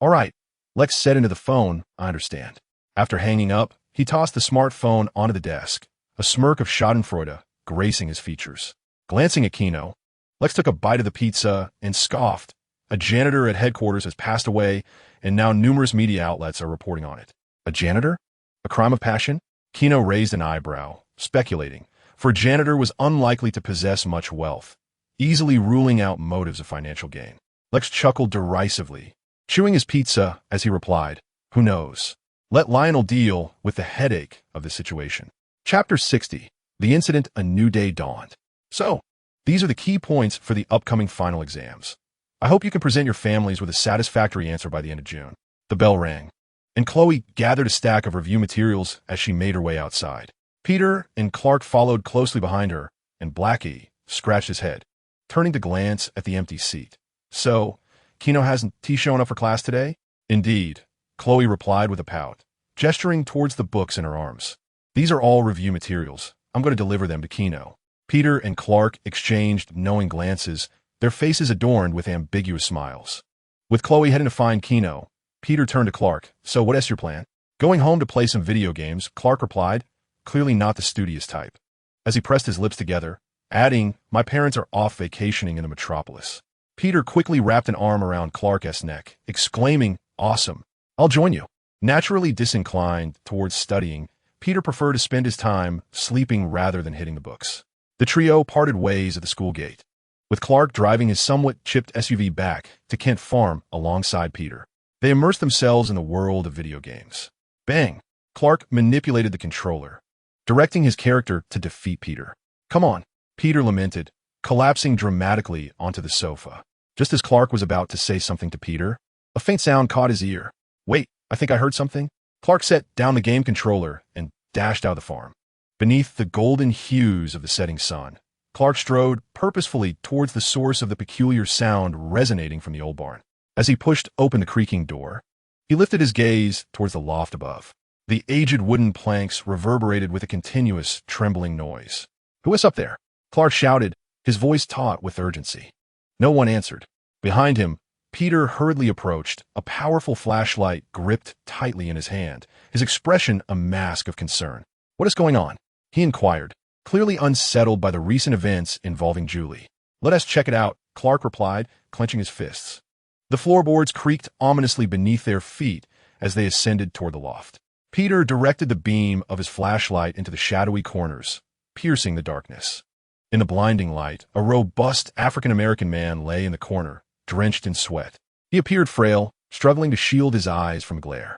All right, Lex said into the phone, I understand. After hanging up, he tossed the smartphone onto the desk, a smirk of schadenfreude gracing his features. Glancing at Gino, Lex took a bite of the pizza and scoffed. A janitor at headquarters has passed away, and now numerous media outlets are reporting on it. A janitor? A crime of passion? Gino raised an eyebrow, speculating, for a janitor was unlikely to possess much wealth, easily ruling out motives of financial gain. Lex chuckled derisively, chewing his pizza as he replied, Who knows? Let Lionel deal with the headache of the situation. Chapter 60. The Incident A New Day Dawned. So, these are the key points for the upcoming final exams. I hope you can present your families with a satisfactory answer by the end of June. The bell rang, and Chloe gathered a stack of review materials as she made her way outside. Peter and Clark followed closely behind her, and Blackie scratched his head, turning to glance at the empty seat. So, Gino hasn't shown up for class today? Indeed, Chloe replied with a pout, gesturing towards the books in her arms. These are all review materials. I'm going to deliver them to Gino. Peter and Clark exchanged knowing glances, their faces adorned with ambiguous smiles. With Chloe heading to find Gino, Peter turned to Clark. So what's your plan? Going home to play some video games, Clark replied, clearly not the studious type, as he pressed his lips together, adding, my parents are off vacationing in the metropolis. Peter quickly wrapped an arm around Clark's neck, exclaiming, awesome, I'll join you. Naturally disinclined towards studying, Peter preferred to spend his time sleeping rather than hitting the books. The trio parted ways at the school gate, with Clark driving his somewhat chipped SUV back to Kent Farm alongside Peter. They immersed themselves in the world of video games. Bang! Clark manipulated the controller, directing his character to defeat Peter. Come on, Peter lamented, collapsing dramatically onto the sofa. Just as Clark was about to say something to Peter, a faint sound caught his ear. Wait, I think I heard something. Clark set down the game controller and dashed out of the farm. Beneath the golden hues of the setting sun, Clark strode purposefully towards the source of the peculiar sound resonating from the old barn. As he pushed open the creaking door, he lifted his gaze towards the loft above. The aged wooden planks reverberated with a continuous, trembling noise. Who is up there? Clark shouted, his voice taut with urgency. No one answered. Behind him, Peter hurriedly approached, a powerful flashlight gripped tightly in his hand, his expression a mask of concern. What is going on? He inquired, clearly unsettled by the recent events involving Julie. "Let us check it out," Clark replied, clenching his fists. The floorboards creaked ominously beneath their feet as they ascended toward the loft. Peter directed the beam of his flashlight into the shadowy corners, piercing the darkness. In the blinding light, a robust African-American man lay in the corner, drenched in sweat. He appeared frail, struggling to shield his eyes from glare.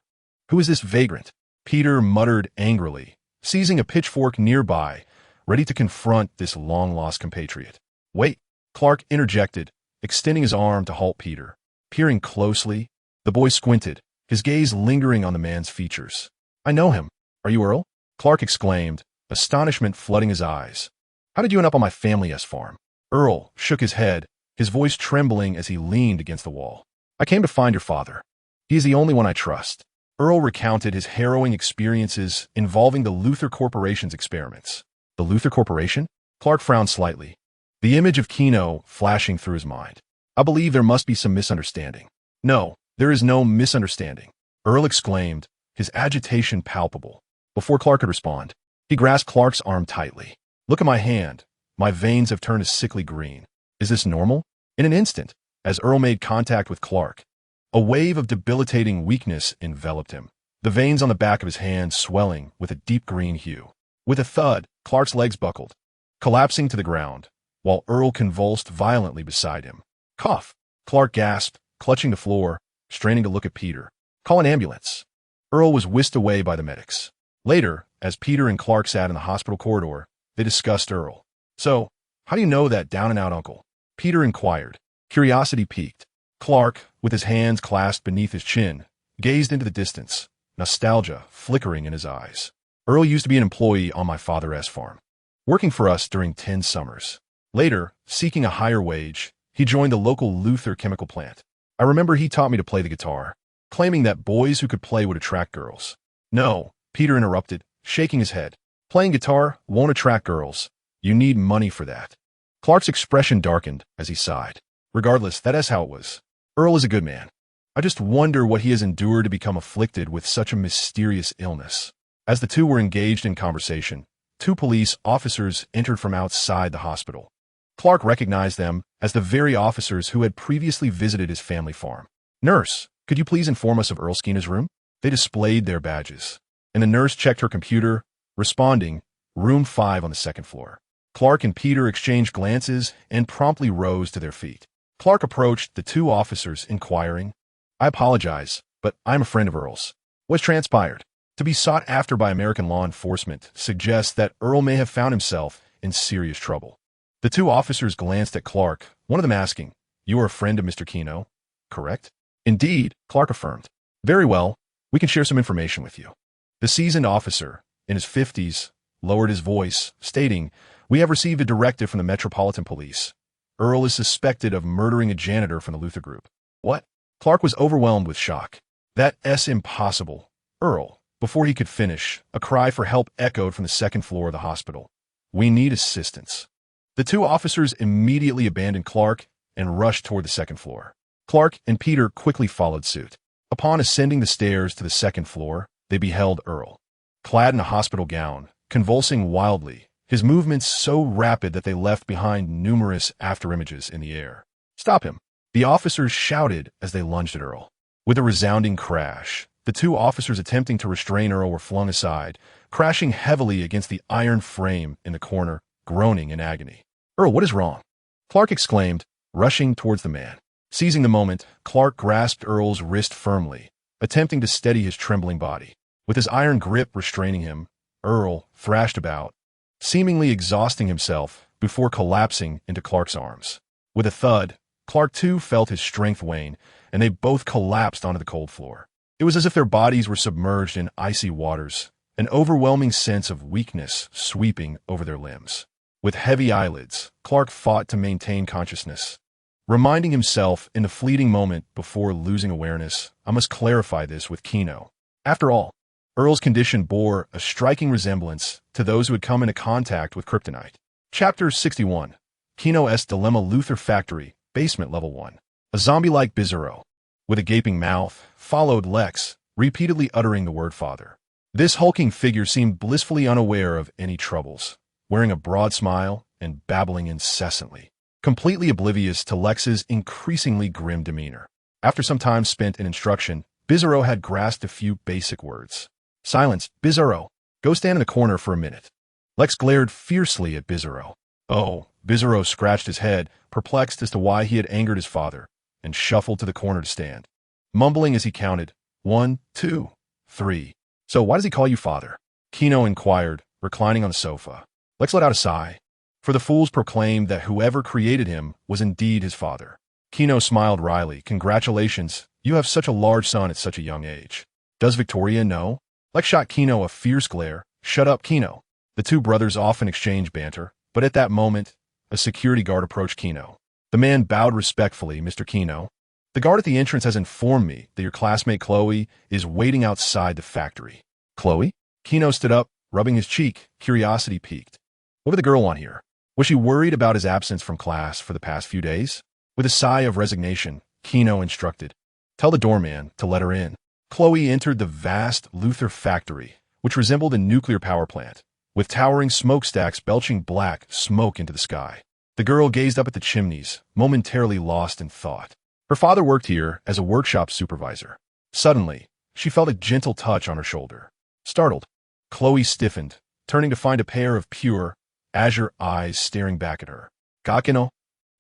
"Who is this vagrant?" Peter muttered angrily, seizing a pitchfork nearby, ready to confront this long-lost compatriot. "Wait," Clark interjected, extending his arm to halt Peter. Peering closely, the boy squinted, his gaze lingering on the man's features. "I know him. Are you Earl?" Clark exclaimed, astonishment flooding his eyes. "How did you end up on my family's farm?" Earl shook his head, his voice trembling as he leaned against the wall. "I came to find your father. He is the only one I trust." Earl recounted his harrowing experiences involving the Luthor Corporation's experiments. "The Luthor Corporation?" Clark frowned slightly, the image of Gino flashing through his mind. "I believe there must be some misunderstanding." "No, there is no misunderstanding," Earl exclaimed, his agitation palpable. Before Clark could respond, he grasped Clark's arm tightly. "Look at my hand. My veins have turned a sickly green. Is this normal?" In an instant, as Earl made contact with Clark, a wave of debilitating weakness enveloped him, the veins on the back of his hand swelling with a deep green hue. With a thud, Clark's legs buckled, collapsing to the ground, while Earl convulsed violently beside him. "Cough!" Clark gasped, clutching the floor, straining to look at Peter. "Call an ambulance." Earl was whisked away by the medics. Later, as Peter and Clark sat in the hospital corridor, they discussed Earl. "So, how do you know that down-and-out uncle?" Peter inquired, curiosity piqued. Clark, with his hands clasped beneath his chin, gazed into the distance, nostalgia flickering in his eyes. "Earl used to be an employee on my father's farm, working for us during 10 summers. Later, seeking a higher wage, he joined the local Luthor chemical plant. I remember he taught me to play the guitar, claiming that boys who could play would attract girls." "No," Peter interrupted, shaking his head. "Playing guitar won't attract girls. You need money for that." Clark's expression darkened as he sighed. "Regardless, that is how it was. Earl is a good man. I just wonder what he has endured to become afflicted with such a mysterious illness." As the two were engaged in conversation, 2 police officers entered from outside the hospital. Clark recognized them as the very officers who had previously visited his family farm. "Nurse, could you please inform us of Earl Skinner's room?" They displayed their badges, and the nurse checked her computer, responding, "Room 5 on the 2nd floor." Clark and Peter exchanged glances and promptly rose to their feet. Clark approached the 2 officers, inquiring, "I apologize, but I'm a friend of Earl's. What's transpired?" To be sought after by American law enforcement suggests that Earl may have found himself in serious trouble. The 2 officers glanced at Clark, one of them asking, "You are a friend of Mr. Gino, correct?" "Indeed," Clark affirmed. "Very well, we can share some information with you." The seasoned officer, in his 50s, lowered his voice, stating, "We have received a directive from the Metropolitan Police. Earl is suspected of murdering a janitor from the Luthor Group." "What?" Clark was overwhelmed with shock. "That's impossible. Earl." Before he could finish, a cry for help echoed from the 2nd floor of the hospital. "We need assistance." The 2 officers immediately abandoned Clark and rushed toward the 2nd floor. Clark and Peter quickly followed suit. Upon ascending the stairs to the 2nd floor, they beheld Earl, clad in a hospital gown, convulsing wildly, his movements so rapid that they left behind numerous afterimages in the air. "Stop him!" the officers shouted as they lunged at Earl. With a resounding crash, the 2 officers attempting to restrain Earl were flung aside, crashing heavily against the iron frame in the corner, groaning in agony. "Earl, what is wrong?" Clark exclaimed, rushing towards the man. Seizing the moment, Clark grasped Earl's wrist firmly, attempting to steady his trembling body. With his iron grip restraining him, Earl thrashed about, seemingly exhausting himself before collapsing into Clark's arms. With a thud, Clark too felt his strength wane, and they both collapsed onto the cold floor. It was as if their bodies were submerged in icy waters, an overwhelming sense of weakness sweeping over their limbs. With heavy eyelids, Clark fought to maintain consciousness, reminding himself in the fleeting moment before losing awareness, "I must clarify this with Gino." After all, Earl's condition bore a striking resemblance to those who had come into contact with kryptonite. Chapter 61. Gino's Dilemma. Luthor Factory, Basement Level 1. A zombie-like Bizarro, with a gaping mouth, followed Lex, repeatedly uttering the word father. This hulking figure seemed blissfully unaware of any troubles, wearing a broad smile and babbling incessantly, completely oblivious to Lex's increasingly grim demeanor. After some time spent in instruction, Bizarro had grasped a few basic words. "Silence, Bizarro. Go stand in the corner for a minute." Lex glared fiercely at Bizarro. Oh, Bizarro scratched his head, perplexed as to why he had angered his father, and shuffled to the corner to stand, mumbling as he counted, 1, 2, 3. "So why does he call you father?" Gino inquired, reclining on the sofa. Lex let out a sigh, for the fools proclaimed that whoever created him was indeed his father. Gino smiled wryly. "Congratulations, you have such a large son at such a young age." "Does Victoria know?" Lex shot Gino a fierce glare. "Shut up, Gino." The two brothers often exchanged banter, but at that moment, a security guard approached Gino. The man bowed respectfully. "Mr. Gino, the guard at the entrance has informed me that your classmate Chloe is waiting outside the factory." "Chloe?" Gino stood up, rubbing his cheek, curiosity piqued. What did the girl want here? Was she worried about his absence from class for the past few days? With a sigh of resignation, Gino instructed, "Tell the doorman to let her in." Chloe entered the vast Luthor factory, which resembled a nuclear power plant, with towering smokestacks belching black smoke into the sky. The girl gazed up at the chimneys, momentarily lost in thought. Her father worked here as a workshop supervisor. Suddenly, she felt a gentle touch on her shoulder. Startled, Chloe stiffened, turning to find a pair of pure, azure eyes staring back at her. "Gakino?"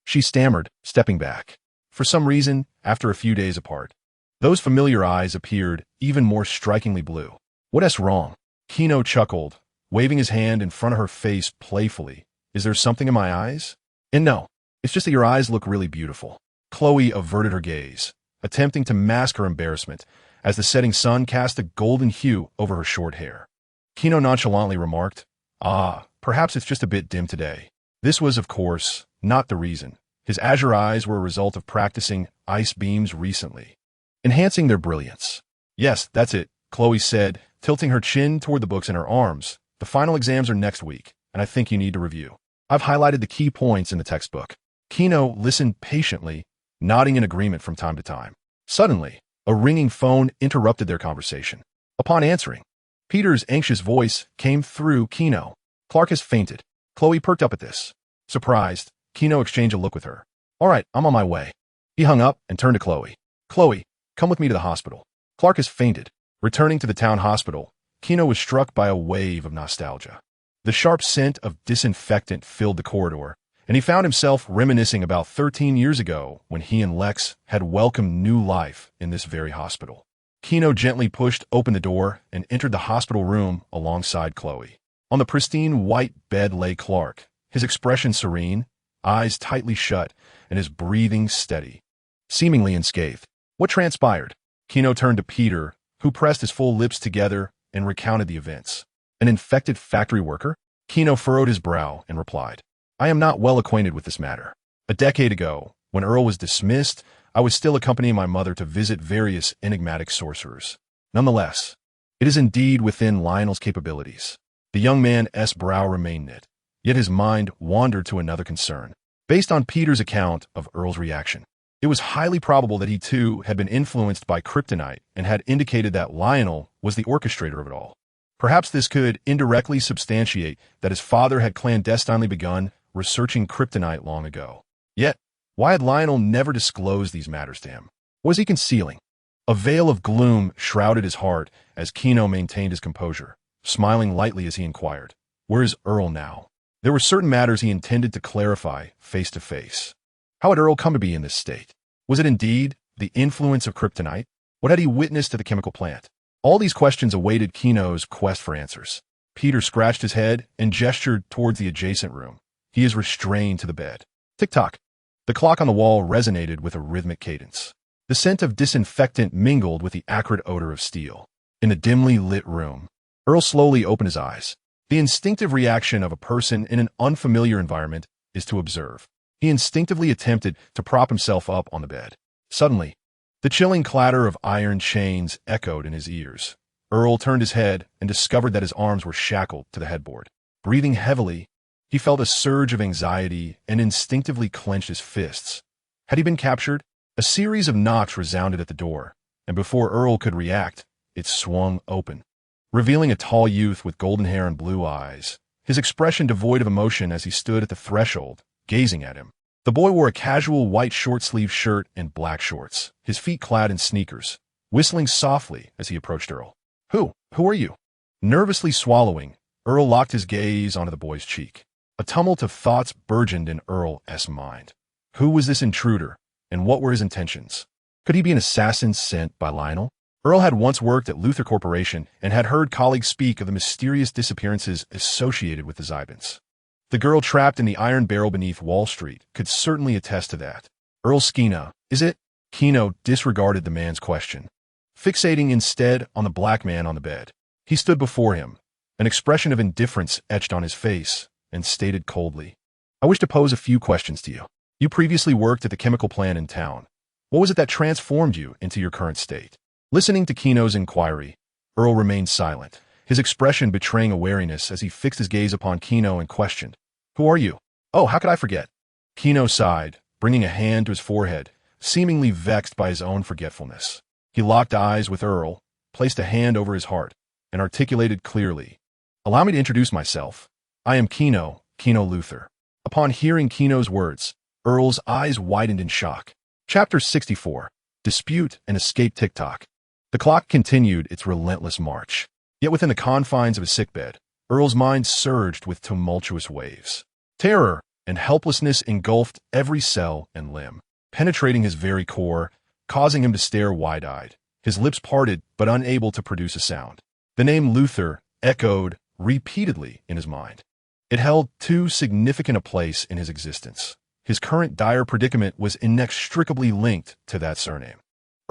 she stammered, stepping back. For some reason, after a few days apart, those familiar eyes appeared even more strikingly blue. "What's wrong?" Gino chuckled, waving his hand in front of her face playfully. "Is there something in my eyes?" "And no, it's just that your eyes look really beautiful." Chloe averted her gaze, attempting to mask her embarrassment, as the setting sun cast a golden hue over her short hair. Gino nonchalantly remarked, "Ah, perhaps it's just a bit dim today." This was, of course, not the reason. His azure eyes were a result of practicing ice beams recently, enhancing their brilliance. "Yes, that's it," Chloe said, tilting her chin toward the books in her arms. "The final exams are next week, and I think you need to review. I've highlighted the key points in the textbook." Gino listened patiently, nodding in agreement from time to time. Suddenly, a ringing phone interrupted their conversation. Upon answering, Peter's anxious voice came through Gino. "Clark has fainted." Chloe perked up at this. Surprised, Gino exchanged a look with her. "All right, I'm on my way." He hung up and turned to Chloe. "Chloe, come with me to the hospital. Clark has fainted." Returning to the town hospital, Gino was struck by a wave of nostalgia. The sharp scent of disinfectant filled the corridor, and he found himself reminiscing about 13 years ago when he and Lex had welcomed new life in this very hospital. Gino gently pushed open the door and entered the hospital room alongside Chloe. On the pristine white bed lay Clark, his expression serene, eyes tightly shut, and his breathing steady, seemingly unscathed. What transpired? Gino turned to Peter, who pressed his full lips together and recounted the events. "An infected factory worker?" Gino furrowed his brow and replied, "I am not well acquainted with this matter. A decade ago, when Earl was dismissed, I was still accompanying my mother to visit various enigmatic sorcerers. Nonetheless, it is indeed within Lionel's capabilities." The young man's brow remained knit, yet his mind wandered to another concern. Based on Peter's account of Earl's reaction, it was highly probable that he too had been influenced by kryptonite and had indicated that Lionel was the orchestrator of it all. Perhaps this could indirectly substantiate that his father had clandestinely begun researching kryptonite long ago. Yet, why had Lionel never disclosed these matters to him? What was he concealing? A veil of gloom shrouded his heart as Gino maintained his composure, smiling lightly as he inquired, "Where is Earl now?" There were certain matters he intended to clarify face to face. How had Earl come to be in this state? Was it indeed the influence of kryptonite? What had he witnessed at the chemical plant? All these questions awaited Gino's quest for answers. Peter scratched his head and gestured towards the adjacent room. He is restrained to the bed. Tick-tock. The clock on the wall resonated with a rhythmic cadence. The scent of disinfectant mingled with the acrid odor of steel. In the dimly lit room, Earl slowly opened his eyes. The instinctive reaction of a person in an unfamiliar environment is to observe. He instinctively attempted to prop himself up on the bed. Suddenly, the chilling clatter of iron chains echoed in his ears. Earl turned his head and discovered that his arms were shackled to the headboard. Breathing heavily, he felt a surge of anxiety and instinctively clenched his fists. Had he been captured? A series of knocks resounded at the door, and before Earl could react, it swung open, revealing a tall youth with golden hair and blue eyes, his expression devoid of emotion as he stood at the threshold, gazing at him. The boy wore a casual white short-sleeved shirt and black shorts, his feet clad in sneakers, whistling softly as he approached Earl. Who are you?" Nervously swallowing, Earl locked his gaze onto the boy's cheek. A tumult of thoughts burgeoned in Earl's mind. Who was this intruder, and what were his intentions? Could he be an assassin sent by Lionel? Earl had once worked at Luthor Corporation and had heard colleagues speak of the mysterious disappearances associated with the Zybans. The girl trapped in the iron barrel beneath Wall Street could certainly attest to that. Earl Skeena, is it? Kino disregarded the man's question, fixating instead on the black man on the bed. He stood before him, an expression of indifference etched on his face, and stated coldly, "I wish to pose a few questions to you. You previously worked at the chemical plant in town. What was it that transformed you into your current state?" Listening to Kino's inquiry, Earl remained silent, his expression betraying a wariness as he fixed his gaze upon Kino and questioned, "Who are you?" "Oh, how could I forget?" Kino sighed, bringing a hand to his forehead, seemingly vexed by his own forgetfulness. He locked eyes with Earl, placed a hand over his heart, and articulated clearly, "Allow me to introduce myself. I am Gino Luthor." Upon hearing Kino's words, Earl's eyes widened in shock. Chapter 64. Dispute and Escape TikTok. The clock continued its relentless march. Yet within the confines of his sickbed, Earl's mind surged with tumultuous waves. Terror and helplessness engulfed every cell and limb, penetrating his very core, causing him to stare wide-eyed, his lips parted but unable to produce a sound. The name Luthor echoed repeatedly in his mind. It held too significant a place in his existence. His current dire predicament was inextricably linked to that surname.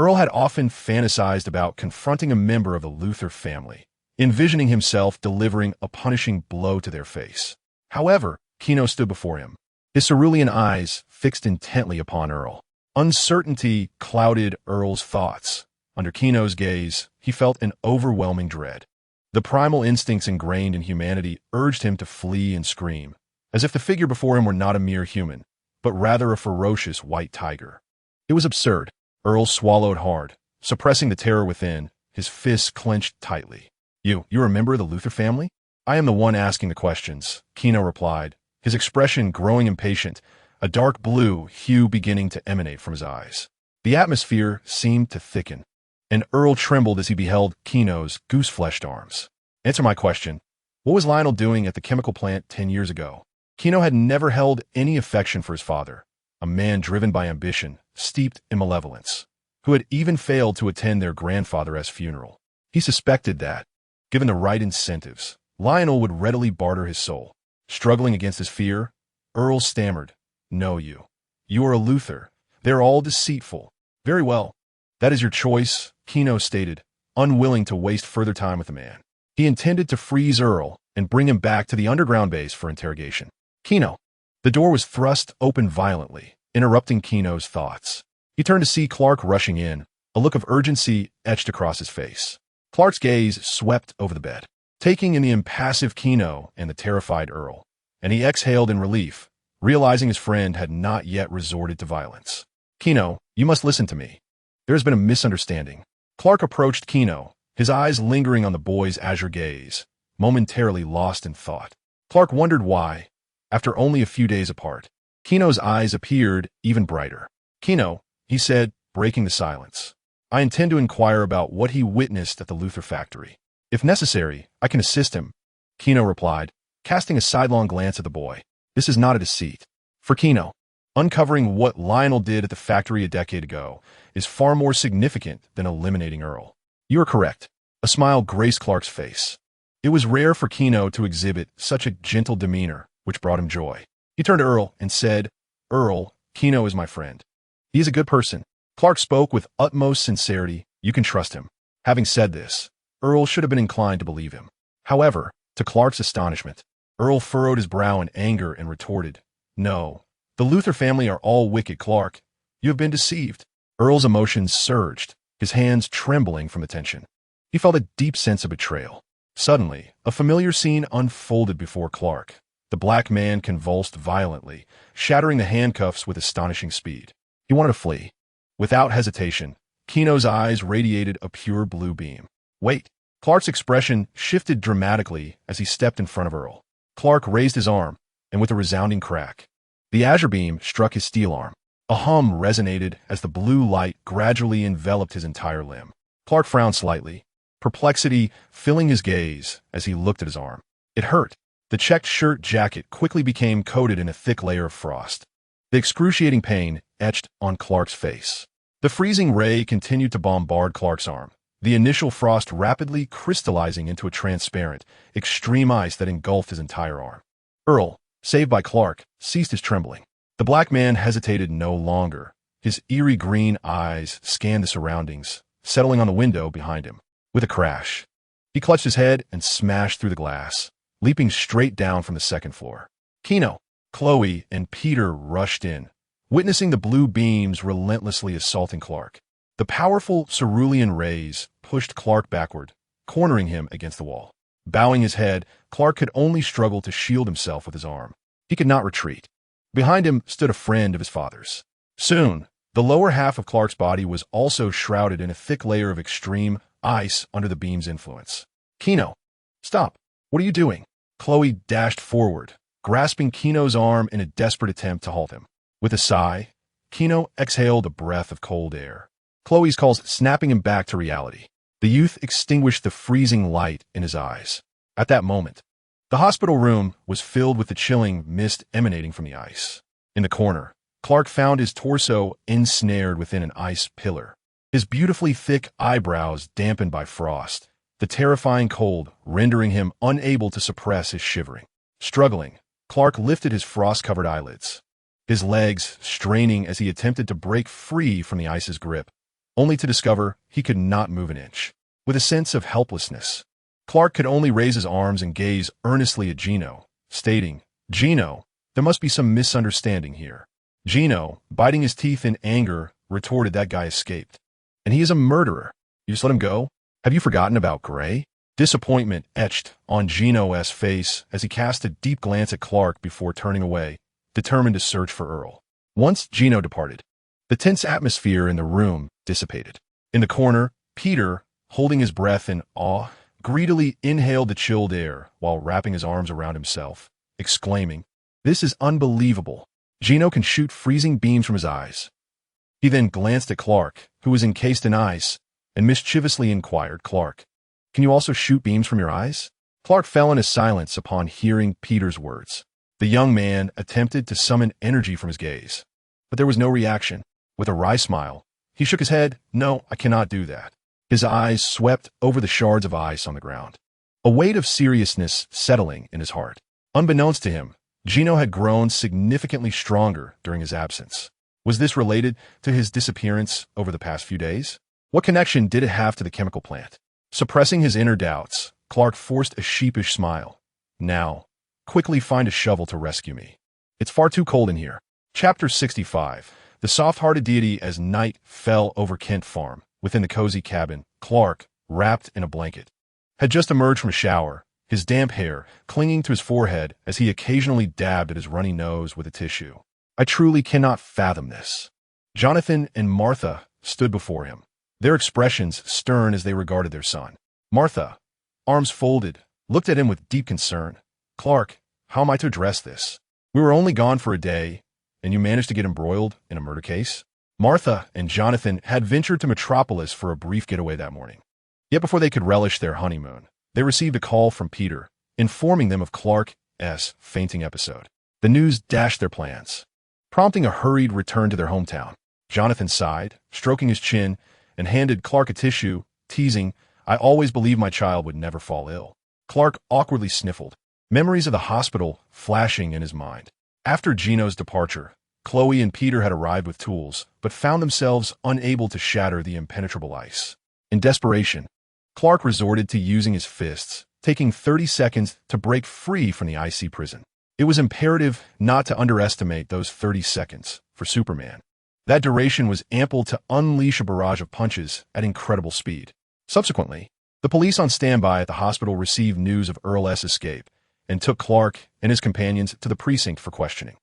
Earl had often fantasized about confronting a member of the Luthor family, envisioning himself delivering a punishing blow to their face. However, Kino stood before him, his cerulean eyes fixed intently upon Earl. Uncertainty clouded Earl's thoughts. Under Kino's gaze, he felt an overwhelming dread. The primal instincts ingrained in humanity urged him to flee and scream, as if the figure before him were not a mere human, but rather a ferocious white tiger. It was absurd. Earl swallowed hard, suppressing the terror within, his fists clenched tightly. You're a member of the Luthor family?" "I am the one asking the questions," Kino replied, his expression growing impatient, a dark blue hue beginning to emanate from his eyes. The atmosphere seemed to thicken, and Earl trembled as he beheld Kino's goose-fleshed arms. "Answer my question. What was Lionel doing at the chemical plant 10 years ago?" Kino had never held any affection for his father, a man driven by ambition, steeped in malevolence, who had even failed to attend their grandfather's funeral. He suspected that, given the right incentives, Lionel would readily barter his soul. Struggling against his fear, Earl stammered, "No, you are a Luthor. They're all deceitful." "Very well. That is your choice," Kino stated, unwilling to waste further time with the man. He intended to freeze Earl and bring him back to the underground base for interrogation. "Kino." The door was thrust open violently, interrupting Kino's thoughts. He turned to see Clark rushing in, a look of urgency etched across his face. Clark's gaze swept over the bed, taking in the impassive Kino and the terrified Earl, and he exhaled in relief, realizing his friend had not yet resorted to violence. "Kino, you must listen to me. There has been a misunderstanding." Clark approached Kino, his eyes lingering on the boy's azure gaze, momentarily lost in thought. Clark wondered why, after only a few days apart, Kino's eyes appeared even brighter. "Kino," he said, breaking the silence, "I intend to inquire about what he witnessed at the Luthor factory. If necessary, I can assist him," Kino replied, casting a sidelong glance at the boy. This is not a deceit. For Kino, uncovering what Lionel did at the factory a decade ago is far more significant than eliminating Earl. "You are correct." A smile graced Clark's face. It was rare for Kino to exhibit such a gentle demeanor, which brought him joy. He turned to Earl and said, "Earl, Kino is my friend. He is a good person." Clark spoke with utmost sincerity. "You can trust him." Having said this, Earl should have been inclined to believe him. However, to Clark's astonishment, Earl furrowed his brow in anger and retorted, "No, the Luthor family are all wicked, Clark. You have been deceived." Earl's emotions surged, his hands trembling from the tension. He felt a deep sense of betrayal. Suddenly, a familiar scene unfolded before Clark. The black man convulsed violently, shattering the handcuffs with astonishing speed. He wanted to flee. Without hesitation, Kino's eyes radiated a pure blue beam. "Wait." Clark's expression shifted dramatically as he stepped in front of Earl. Clark raised his arm, and with a resounding crack, the azure beam struck his steel arm. A hum resonated as the blue light gradually enveloped his entire limb. Clark frowned slightly, perplexity filling his gaze as he looked at his arm. It hurt. The checked shirt jacket quickly became coated in a thick layer of frost. The excruciating pain etched on Clark's face. The freezing ray continued to bombard Clark's arm, the initial frost rapidly crystallizing into a transparent, extreme ice that engulfed his entire arm. Earl, saved by Clark, ceased his trembling. The black man hesitated no longer. His eerie green eyes scanned the surroundings, settling on the window behind him. With a crash, he clutched his head and smashed through the glass, leaping straight down from the second floor. Gino, Chloe, and Peter rushed in, witnessing the blue beams relentlessly assaulting Clark. The powerful cerulean rays pushed Clark backward, cornering him against the wall. Bowing his head, Clark could only struggle to shield himself with his arm. He could not retreat. Behind him stood a friend of his father's. Soon, the lower half of Clark's body was also shrouded in a thick layer of extreme ice under the beam's influence. Gino, stop. What are you doing? Chloe dashed forward, grasping Gino's arm in a desperate attempt to halt him. With a sigh, Gino exhaled a breath of cold air. Chloe's calls snapping him back to reality. The youth extinguished the freezing light in his eyes. At that moment, the hospital room was filled with the chilling mist emanating from the ice. In the corner, Clark found his torso ensnared within an ice pillar, his beautifully thick eyebrows dampened by frost, the terrifying cold rendering him unable to suppress his shivering. Struggling, Clark lifted his frost-covered eyelids, his legs straining as he attempted to break free from the ice's grip, only to discover he could not move an inch. With a sense of helplessness, Clark could only raise his arms and gaze earnestly at Gino, stating, "Gino, there must be some misunderstanding here." Gino, biting his teeth in anger, retorted, "That guy escaped. And he is a murderer. You just let him go? Have you forgotten about Gray?" Disappointment etched on Gino's face as he cast a deep glance at Clark before turning away, determined to search for Earl. Once Gino departed, the tense atmosphere in the room dissipated. In the corner, Peter, holding his breath in awe, greedily inhaled the chilled air while wrapping his arms around himself, exclaiming, "This is unbelievable. Gino can shoot freezing beams from his eyes." He then glanced at Clark, who was encased in ice, and mischievously inquired, "Clark, can you also shoot beams from your eyes?" Clark fell into silence upon hearing Peter's words. The young man attempted to summon energy from his gaze, but there was no reaction. With a wry smile, he shook his head. "No, I cannot do that." His eyes swept over the shards of ice on the ground, a weight of seriousness settling in his heart. Unbeknownst to him, Gino had grown significantly stronger during his absence. Was this related to his disappearance over the past few days? What connection did it have to the chemical plant? Suppressing his inner doubts, Clark forced a sheepish smile. "Now, quickly find a shovel to rescue me. It's far too cold in here." Chapter 65. The soft-hearted deity. As night fell over Kent Farm, within the cozy cabin, Clark, wrapped in a blanket, had just emerged from a shower, his damp hair clinging to his forehead as he occasionally dabbed at his runny nose with a tissue. "I truly cannot fathom this." Jonathan and Martha stood before him, their expressions stern as they regarded their son. Martha, arms folded, looked at him with deep concern. "Clark, how am I to address this? We were only gone for a day, and you managed to get embroiled in a murder case?" Martha and Jonathan had ventured to Metropolis for a brief getaway that morning. Yet before they could relish their honeymoon, they received a call from Peter, informing them of Clark's fainting episode. The news dashed their plans, prompting a hurried return to their hometown. Jonathan sighed, stroking his chin, and handed Clark a tissue, teasing, "I always believed my child would never fall ill." Clark awkwardly sniffled, memories of the hospital flashing in his mind. After Gino's departure, Chloe and Peter had arrived with tools, but found themselves unable to shatter the impenetrable ice. In desperation, Clark resorted to using his fists, taking 30 seconds to break free from the icy prison. It was imperative not to underestimate those 30 seconds for Superman. That duration was ample to unleash a barrage of punches at incredible speed. Subsequently, the police on standby at the hospital received news of Earl's escape and took Clark and his companions to the precinct for questioning.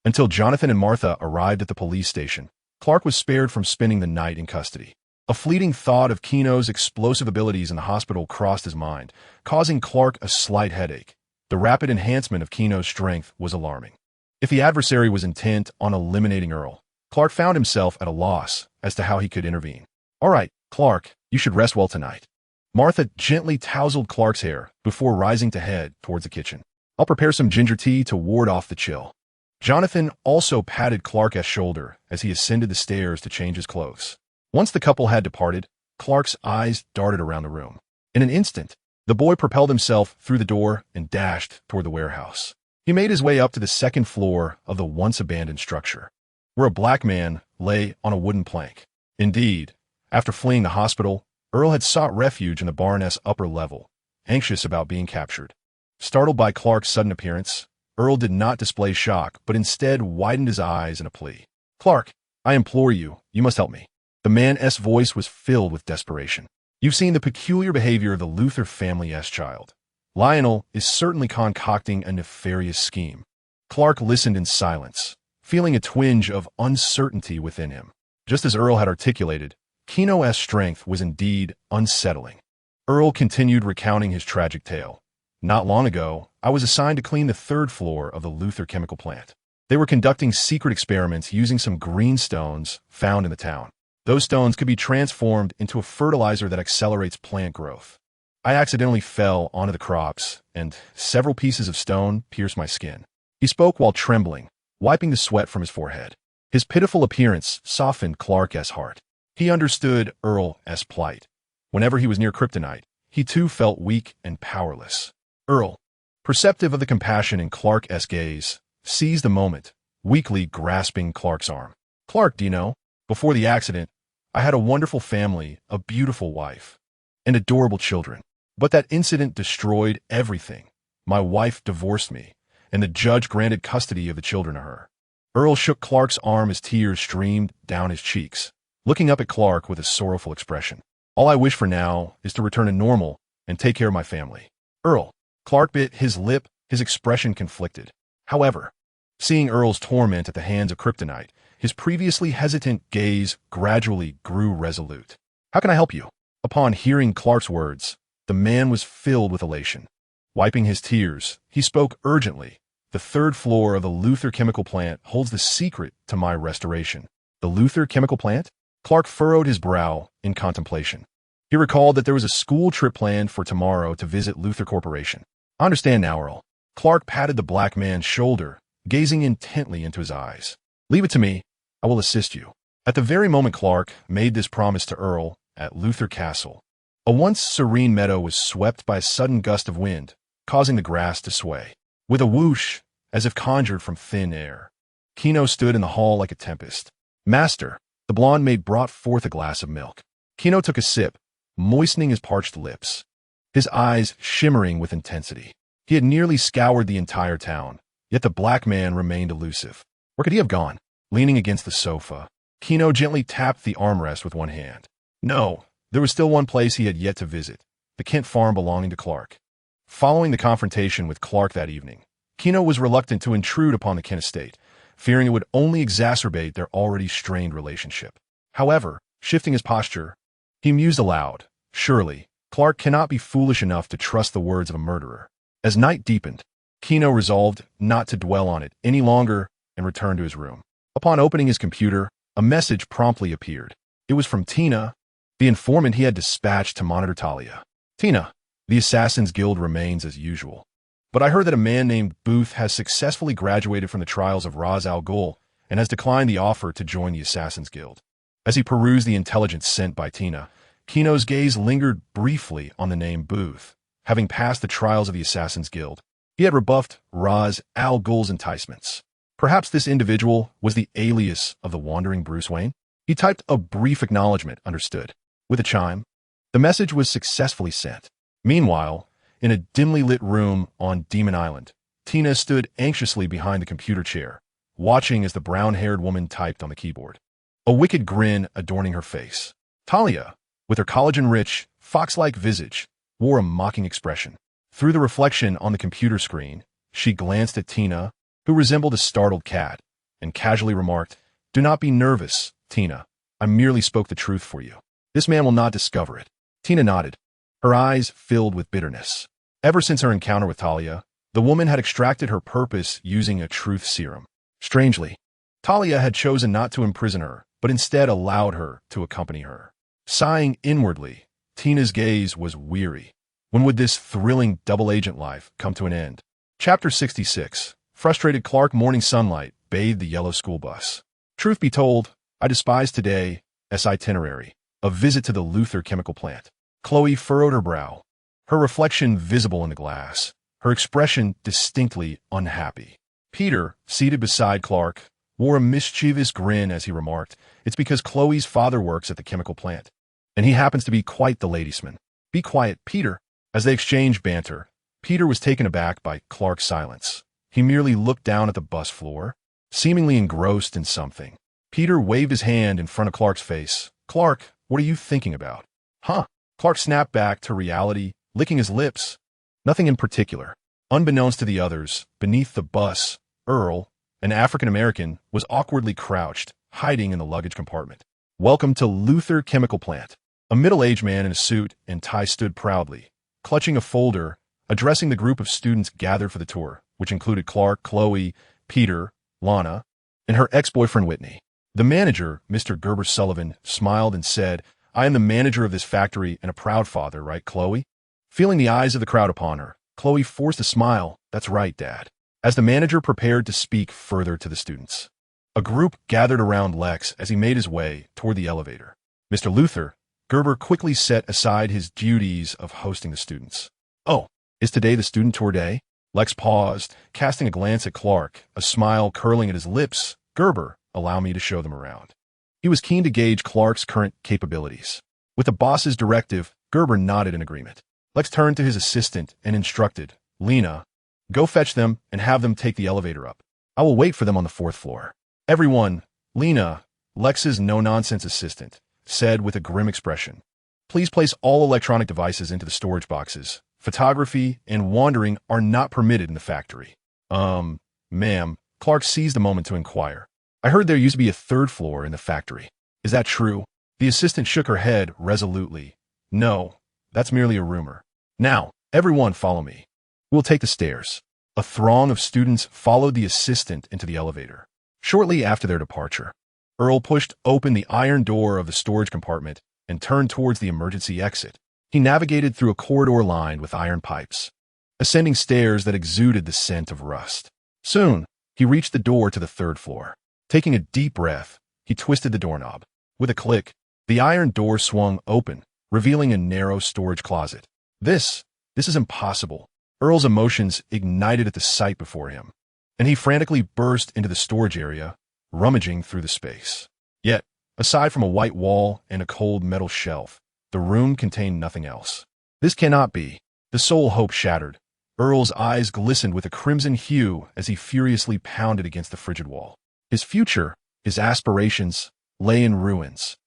Until Jonathan and Martha arrived at the police station, Clark was spared from spending the night in custody. A fleeting thought of Gino's explosive abilities in the hospital crossed his mind, causing Clark a slight headache. The rapid enhancement of Gino's strength was alarming. If the adversary was intent on eliminating Earl, Clark found himself at a loss as to how he could intervene. "All right, Clark, you should rest well tonight." Martha gently tousled Clark's hair before rising to head towards the kitchen. "I'll prepare some ginger tea to ward off the chill." Jonathan also patted Clark's shoulder as he ascended the stairs to change his clothes. Once the couple had departed, Clark's eyes darted around the room. In an instant, the boy propelled himself through the door and dashed toward the warehouse. He made his way up to the second floor of the once-abandoned structure, where a black man lay on a wooden plank. Indeed, after fleeing the hospital, Earl had sought refuge in the Baroness' upper level, anxious about being captured. Startled by Clark's sudden appearance, Earl did not display shock, but instead widened his eyes in a plea. "Clark, I implore you, you must help me." The man's voice was filled with desperation. "You've seen the peculiar behavior of the Luthor family's child. Lionel is certainly concocting a nefarious scheme." Clark listened in silence, feeling a twinge of uncertainty within him. Just as Earl had articulated, Gino's strength was indeed unsettling. Earl continued recounting his tragic tale. "Not long ago, I was assigned to clean the third floor of the Luthor chemical plant. They were conducting secret experiments using some green stones found in the town. Those stones could be transformed into a fertilizer that accelerates plant growth. I accidentally fell onto the crops, and several pieces of stone pierced my skin." He spoke while trembling, wiping the sweat from his forehead. His pitiful appearance softened Clark's heart. He understood Earl's plight. Whenever he was near kryptonite, he too felt weak and powerless. Earl, perceptive of the compassion in Clark's gaze, seized the moment, weakly grasping Clark's arm. "Clark, do you know, before the accident, I had a wonderful family, a beautiful wife, and adorable children. But that incident destroyed everything. My wife divorced me, and the judge granted custody of the children to her." Earl shook Clark's arm as tears streamed down his cheeks, looking up at Clark with a sorrowful expression. "All I wish for now is to return to normal and take care of my family." "Earl." Clark bit his lip, his expression conflicted. However, seeing Earl's torment at the hands of kryptonite, his previously hesitant gaze gradually grew resolute. "How can I help you?" Upon hearing Clark's words, the man was filled with elation. Wiping his tears, he spoke urgently. "The third floor of the Luthor chemical plant holds the secret to my restoration." "The Luthor chemical plant?" Clark furrowed his brow in contemplation. He recalled that there was a school trip planned for tomorrow to visit Luthor Corporation. "I understand now, Earl." Clark patted the black man's shoulder, gazing intently into his eyes. "Leave it to me. I will assist you." At the very moment Clark made this promise to Earl at Luthor Castle, a once serene meadow was swept by a sudden gust of wind, causing the grass to sway. With a whoosh, as if conjured from thin air, Gino stood in the hall like a tempest. "Master," the blonde maid brought forth a glass of milk. Gino took a sip, moistening his parched lips, his eyes shimmering with intensity. He had nearly scoured the entire town, yet the black man remained elusive. Where could he have gone? Leaning against the sofa, Gino gently tapped the armrest with one hand. No, there was still one place he had yet to visit, the Kent farm belonging to Clark. Following the confrontation with Clark that evening, Gino was reluctant to intrude upon the Kent estate, fearing it would only exacerbate their already strained relationship. However, shifting his posture, he mused aloud. Surely, Clark cannot be foolish enough to trust the words of a murderer. As night deepened, Gino resolved not to dwell on it any longer and returned to his room. Upon opening his computer, a message promptly appeared. It was from Tina, the informant he had dispatched to monitor Talia. "Tina, the Assassin's Guild remains as usual. But I heard that a man named Booth has successfully graduated from the trials of Ra's al Ghul and has declined the offer to join the Assassin's Guild." As he perused the intelligence sent by Tina, Gino's gaze lingered briefly on the name Booth. Having passed the trials of the Assassin's Guild, he had rebuffed Ra's al Ghul's enticements. Perhaps this individual was the alias of the wandering Bruce Wayne? He typed a brief acknowledgement, understood. With a chime, the message was successfully sent. Meanwhile, in a dimly lit room on Demon Island, Tina stood anxiously behind the computer chair, watching as the brown-haired woman typed on the keyboard, a wicked grin adorning her face. Talia, with her collagen-rich, fox-like visage, wore a mocking expression. Through the reflection on the computer screen, she glanced at Tina, who resembled a startled cat, and casually remarked, "Do not be nervous, Tina. I merely spoke the truth for you. This man will not discover it." Tina nodded, her eyes filled with bitterness. Ever since her encounter with Talia, The woman had extracted her purpose using a truth serum. Strangely, Talia had chosen not to imprison her, but instead allowed her to accompany her. Sighing inwardly, Tina's gaze was weary. When would this thrilling double-agent life come to an end? Chapter 66. Frustrated Clark. Morning sunlight bathed the yellow school bus. Truth be told, I despised today's itinerary, a visit to the Luthor chemical plant. Chloe furrowed her brow, her reflection visible in the glass, her expression distinctly unhappy. Peter, seated beside Clark, wore a mischievous grin as he remarked, "It's because Chloe's father works at the chemical plant, and he happens to be quite the ladiesman." "Be quiet, Peter." As they exchanged banter, Peter was taken aback by Clark's silence. He merely looked down at the bus floor, seemingly engrossed in something. Peter waved his hand in front of Clark's face. "Clark, what are you thinking about?" "Huh?" Clark snapped back to reality, licking his lips. "Nothing in particular." Unbeknownst to the others, beneath the bus, Earl, an African-American, was awkwardly crouched, hiding in the luggage compartment. "Welcome to Luthor Chemical Plant." A middle-aged man in a suit and tie stood proudly, clutching a folder, addressing the group of students gathered for the tour, which included Clark, Chloe, Peter, Lana, and her ex-boyfriend Whitney. The manager, Mr. Gerber Sullivan, smiled and said, "I am the manager of this factory and a proud father, right, Chloe?" Feeling the eyes of the crowd upon her, Chloe forced a smile. "That's right, Dad." As the manager prepared to speak further to the students, a group gathered around Lex as he made his way toward the elevator. "Mr. Luthor," Gerber quickly set aside his duties of hosting the students. "Oh, is today the student tour day?" Lex paused, casting a glance at Clark, a smile curling at his lips. "Gerber, allow me to show them around." He was keen to gauge Clark's current capabilities. With the boss's directive, Gerber nodded in agreement. Lex turned to his assistant and instructed, "Lena, go fetch them and have them take the elevator up. I will wait for them on the 4th floor." "Everyone," Lena, Lex's no-nonsense assistant, said with a grim expression, "please place all electronic devices into the storage boxes. Photography and wandering are not permitted in the factory." Ma'am," Clark seized the moment to inquire. "I heard there used to be a 3rd floor in the factory. Is that true?" The assistant shook her head resolutely. "No, that's merely a rumor. Now, everyone follow me. We'll take the stairs." A throng of students followed the assistant into the elevator. Shortly after their departure, Earl pushed open the iron door of the storage compartment and turned towards the emergency exit. He navigated through a corridor lined with iron pipes, ascending stairs that exuded the scent of rust. Soon, he reached the door to the 3rd floor. Taking a deep breath, he twisted the doorknob. With a click, the iron door swung open, revealing a narrow storage closet. This is impossible. Earl's emotions ignited at the sight before him, and he frantically burst into the storage area, rummaging through the space. Yet, aside from a white wall and a cold metal shelf, the room contained nothing else. This cannot be. The sole hope shattered. Earl's eyes glistened with a crimson hue as he furiously pounded against the frigid wall. His future, his aspirations, lay in ruins.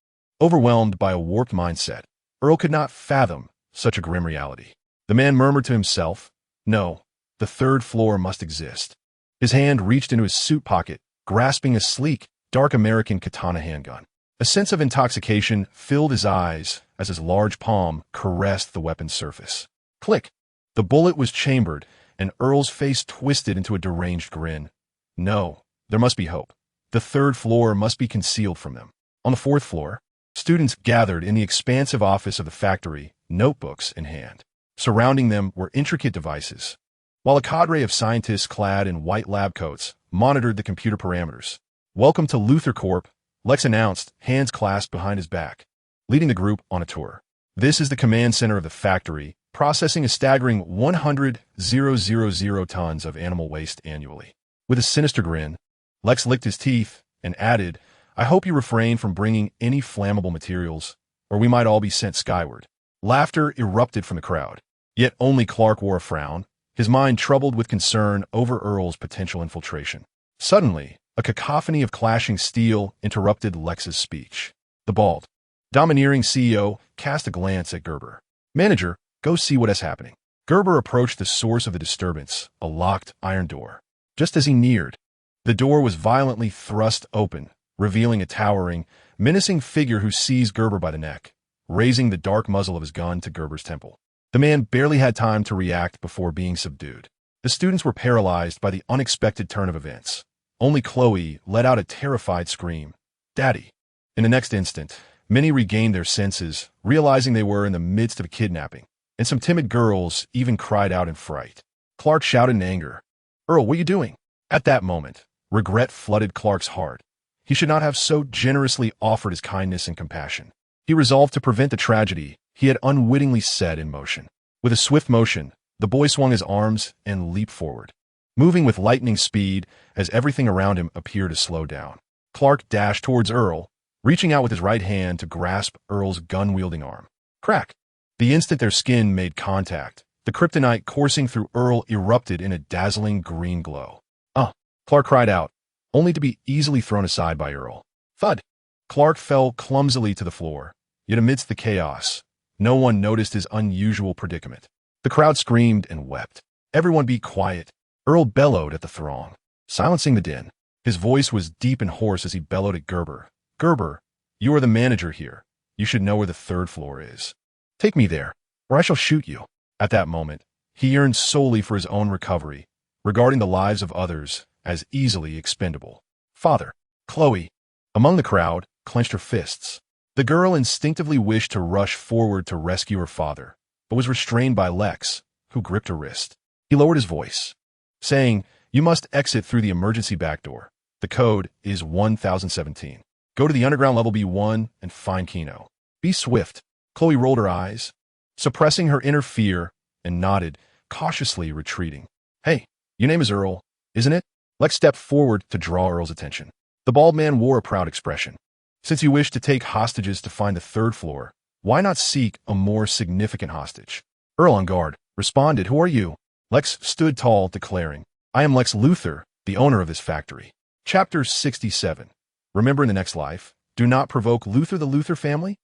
Overwhelmed by a warped mindset, Earl could not fathom such a grim reality. The man murmured to himself, "No, the 3rd floor must exist." His hand reached into his suit pocket, grasping a sleek, dark American katana handgun. A sense of intoxication filled his eyes as his large palm caressed the weapon's surface. Click! The bullet was chambered, and Earl's face twisted into a deranged grin. No, there must be hope. The 3rd floor must be concealed from them. On the 4th floor, students gathered in the expansive office of the factory, notebooks in hand. Surrounding them were intricate devices, while a cadre of scientists clad in white lab coats monitored the computer parameters. "Welcome to Luthor Corp," Lex announced, hands clasped behind his back, leading the group on a tour. "This is the command center of the factory, processing a staggering 100,000 tons of animal waste annually." With a sinister grin, Lex licked his teeth and added, "I hope you refrain from bringing any flammable materials, or we might all be sent skyward." Laughter erupted from the crowd, yet only Clark wore a frown, his mind troubled with concern over Earl's potential infiltration. Suddenly, a cacophony of clashing steel interrupted Lex's speech. The bald, domineering CEO cast a glance at Gerber. "Manager, go see what is happening." Gerber approached the source of the disturbance, a locked iron door. Just as he neared, the door was violently thrust open, revealing a towering, menacing figure who seized Gerber by the neck, raising the dark muzzle of his gun to Gerber's temple. The man barely had time to react before being subdued. The students were paralyzed by the unexpected turn of events. Only Chloe let out a terrified scream. "Daddy!" In the next instant, many regained their senses, realizing they were in the midst of a kidnapping, and some timid girls even cried out in fright. Clark shouted in anger, "Earl, what are you doing?" At that moment, regret flooded Clark's heart. He should not have so generously offered his kindness and compassion. He resolved to prevent the tragedy he had unwittingly set in motion. With a swift motion, the boy swung his arms and leaped forward, moving with lightning speed as everything around him appeared to slow down. Clark dashed towards Earl, reaching out with his right hand to grasp Earl's gun-wielding arm. Crack! The instant their skin made contact, the kryptonite coursing through Earl erupted in a dazzling green glow. "Ah!" Clark cried out, only to be easily thrown aside by Earl. Thud! Clark fell clumsily to the floor, yet amidst the chaos, no one noticed his unusual predicament. The crowd screamed and wept. "Everyone be quiet," Earl bellowed at the throng, silencing the din. His voice was deep and hoarse as he bellowed at Gerber. "Gerber, you are the manager here. You should know where the third floor is. Take me there, or I shall shoot you." At that moment, he yearned solely for his own recovery, regarding the lives of others as easily expendable. "Father!" Chloe, among the crowd, clenched her fists. The girl instinctively wished to rush forward to rescue her father, but was restrained by Lex, who gripped her wrist. He lowered his voice, saying, "You must exit through the emergency back door. The code is 1017. Go to the underground level B1 and find Gino. Be swift." Chloe rolled her eyes, suppressing her inner fear, and nodded, cautiously retreating. "Hey, your name is Earl, isn't it?" Lex stepped forward to draw Earl's attention. The bald man wore a proud expression. "Since you wish to take hostages to find the third floor, why not seek a more significant hostage?" Earl, on guard, responded, "Who are you?" Lex stood tall, declaring, "I am Lex Luthor, the owner of this factory." Chapter 67. Remember in the next life, do not provoke Luthor the Luthor family?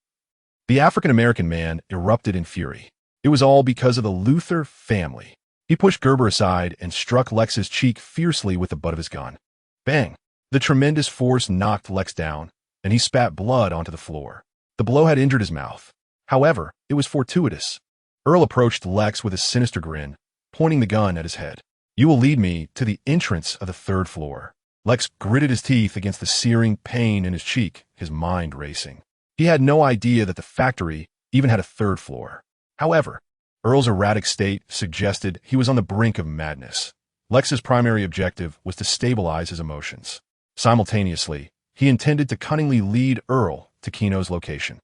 The African-American man erupted in fury. It was all because of the Luthor family. He pushed Gerber aside and struck Lex's cheek fiercely with the butt of his gun. Bang! The tremendous force knocked Lex down, and he spat blood onto the floor. The blow had injured his mouth. However, it was fortuitous. Earl approached Lex with a sinister grin, pointing the gun at his head. "You will lead me to the entrance of the third floor." Lex gritted his teeth against the searing pain in his cheek, his mind racing. He had no idea that the factory even had a third floor. However, Earl's erratic state suggested he was on the brink of madness. Lex's primary objective was to stabilize his emotions. Simultaneously, he intended to cunningly lead Earl to Gino's location.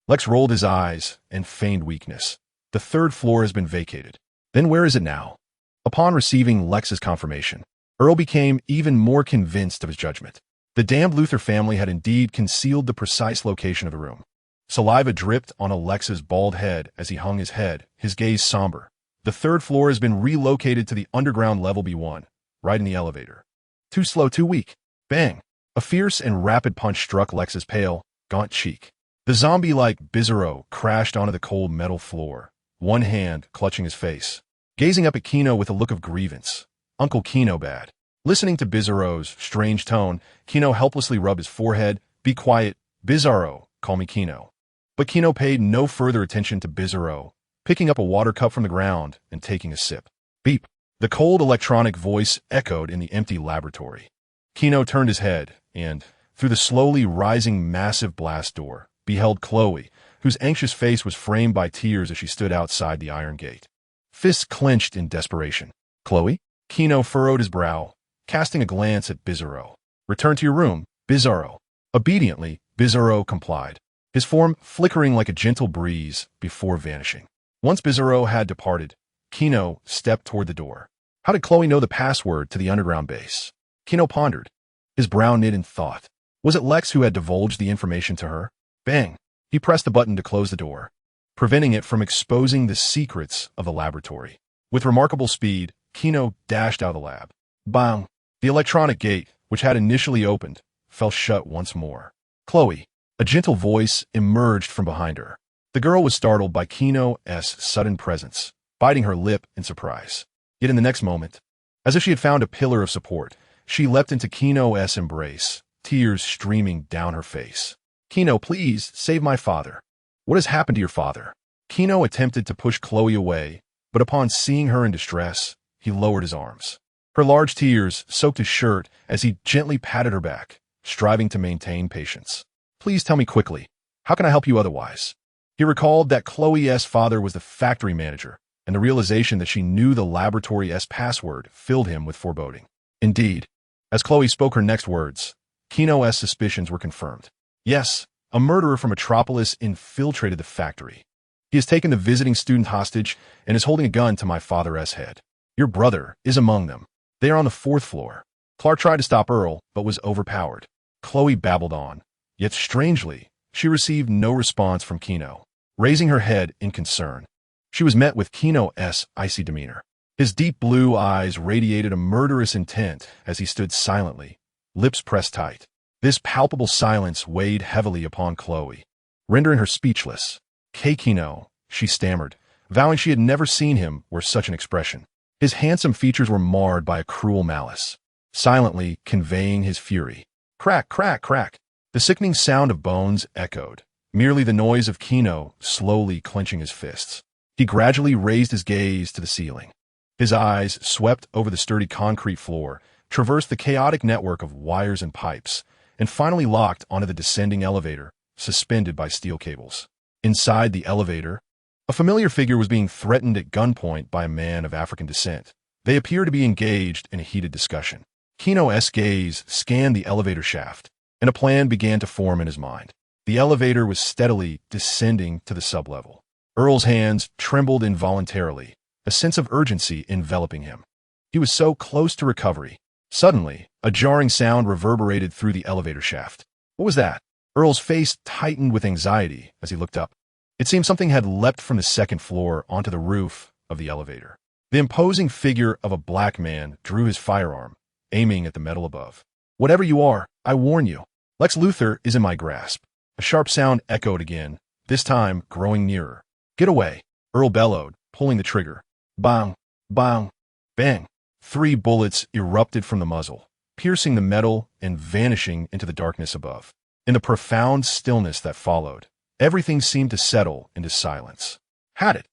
Lex rolled his eyes and feigned weakness. "The third floor has been vacated." "Then where is it now?" Upon receiving Lex's confirmation, Earl became even more convinced of his judgment. The damned Luthor family had indeed concealed the precise location of the room. Saliva dripped on Alex's bald head as he hung his head, his gaze somber. "The third floor has been relocated to the underground level B1, right in the elevator." "Too slow, too weak." Bang! A fierce and rapid punch struck Lex's pale, gaunt cheek. The zombie-like Bizarro crashed onto the cold metal floor, one hand clutching his face, gazing up at Gino with a look of grievance. "Uncle Gino bad." Listening to Bizarro's strange tone, Gino helplessly rubbed his forehead. "Be quiet, Bizarro, call me Gino." But Gino paid no further attention to Bizarro, picking up a water cup from the ground and taking a sip. Beep! The cold electronic voice echoed in the empty laboratory. Gino turned his head and, through the slowly rising massive blast door, beheld Chloe, whose anxious face was framed by tears as she stood outside the iron gate. Fists clenched in desperation. "Chloe?" Gino furrowed his brow, casting a glance at Bizarro. "Return to your room, Bizarro." Obediently, Bizarro complied, his form flickering like a gentle breeze before vanishing. Once Bizarro had departed, Gino stepped toward the door. How did Chloe know the password to the underground base? Gino pondered, his brow knit in thought. Was it Lex who had divulged the information to her? Bang! He pressed the button to close the door, preventing it from exposing the secrets of the laboratory. With remarkable speed, Gino dashed out of the lab. Bang! The electronic gate, which had initially opened, fell shut once more. "Chloe," a gentle voice emerged from behind her. The girl was startled by Gino's sudden presence, biting her lip in surprise. Yet in the next moment, as if she had found a pillar of support, she leapt into Gino's embrace, tears streaming down her face. "Gino, please, save my father." "What has happened to your father?" Gino attempted to push Chloe away, but upon seeing her in distress, he lowered his arms. Her large tears soaked his shirt as he gently patted her back, striving to maintain patience. Please tell me quickly, how can I help you otherwise? He recalled that Chloe's father was the factory manager, and the realization that she knew the laboratory's password filled him with foreboding. Indeed, as Chloe spoke her next words, Gino's suspicions were confirmed. Yes, a murderer from Metropolis infiltrated the factory. He has taken the visiting student hostage and is holding a gun to my father's head. Your brother is among them. They are on the 4th floor. Clark tried to stop Earl, but was overpowered. Chloe babbled on, yet strangely, she received no response from Gino. Raising her head in concern, she was met with Gino's icy demeanor. His deep blue eyes radiated a murderous intent as he stood silently, lips pressed tight. This palpable silence weighed heavily upon Chloe, rendering her speechless. Gino, she stammered, vowing she had never seen him wear such an expression. His handsome features were marred by a cruel malice, silently conveying his fury. Crack, crack, crack. The sickening sound of bones echoed, merely the noise of Gino slowly clenching his fists. He gradually raised his gaze to the ceiling. His eyes swept over the sturdy concrete floor, traversed the chaotic network of wires and pipes, and finally locked onto the descending elevator, suspended by steel cables. Inside the elevator, a familiar figure was being threatened at gunpoint by a man of African descent. They appeared to be engaged in a heated discussion. Gino's gaze scanned the elevator shaft, and a plan began to form in his mind. The elevator was steadily descending to the sublevel. Earl's hands trembled involuntarily, a sense of urgency enveloping him. He was so close to recovery. Suddenly, a jarring sound reverberated through the elevator shaft. What was that? Earl's face tightened with anxiety as he looked up. It seemed something had leapt from the 2nd floor onto the roof of the elevator. The imposing figure of a black man drew his firearm, aiming at the metal above. Whatever you are, I warn you. Lex Luthor is in my grasp. A sharp sound echoed again, this time growing nearer. Get away, Earl bellowed, pulling the trigger. Bang, bang, bang. 3 bullets erupted from the muzzle, piercing the metal and vanishing into the darkness above. In the profound stillness that followed, everything seemed to settle into silence. Had it?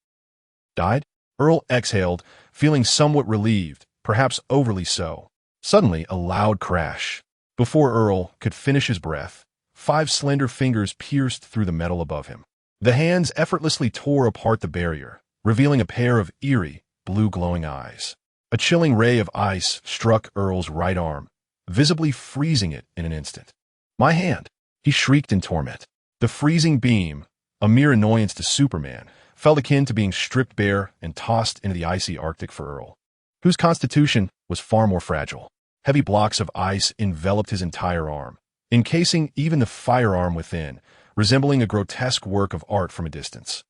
Died? Earl exhaled, feeling somewhat relieved, perhaps overly so. Suddenly, a loud crash. Before Earl could finish his breath, 5 slender fingers pierced through the metal above him. The hands effortlessly tore apart the barrier, revealing a pair of eerie, blue glowing eyes. A chilling ray of ice struck Earl's right arm, visibly freezing it in an instant. My hand! He shrieked in torment. The freezing beam, a mere annoyance to Superman, felt akin to being stripped bare and tossed into the icy Arctic for Earl, whose constitution was far more fragile. Heavy blocks of ice enveloped his entire arm, encasing even the firearm within, resembling a grotesque work of art from a distance.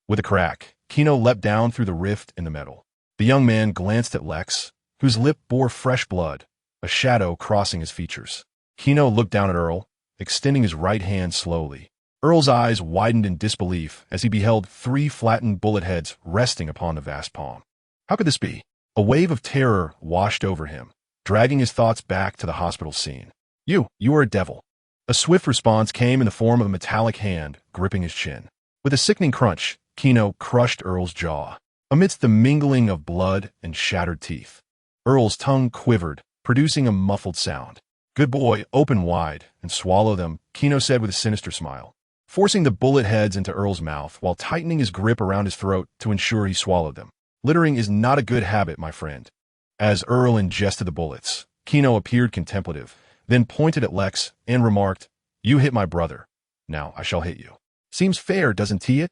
With a crack, Gino leapt down through the rift in the metal. The young man glanced at Lex, whose lip bore fresh blood, a shadow crossing his features. Gino looked down at Earl, extending his right hand slowly. Earl's eyes widened in disbelief as he beheld 3 flattened bullet heads resting upon the vast palm. How could this be? A wave of terror washed over him, dragging his thoughts back to the hospital scene. You are a devil. A swift response came in the form of a metallic hand gripping his chin. With a sickening crunch, Gino crushed Earl's jaw. Amidst the mingling of blood and shattered teeth, Earl's tongue quivered, producing a muffled sound. Good boy, open wide and swallow them, Gino said with a sinister smile, forcing the bullet heads into Earl's mouth while tightening his grip around his throat to ensure he swallowed them. Littering is not a good habit, my friend. As Earl ingested the bullets, Gino appeared contemplative, then pointed at Lex and remarked, You hit my brother. Now I shall hit you. Seems fair, doesn't it?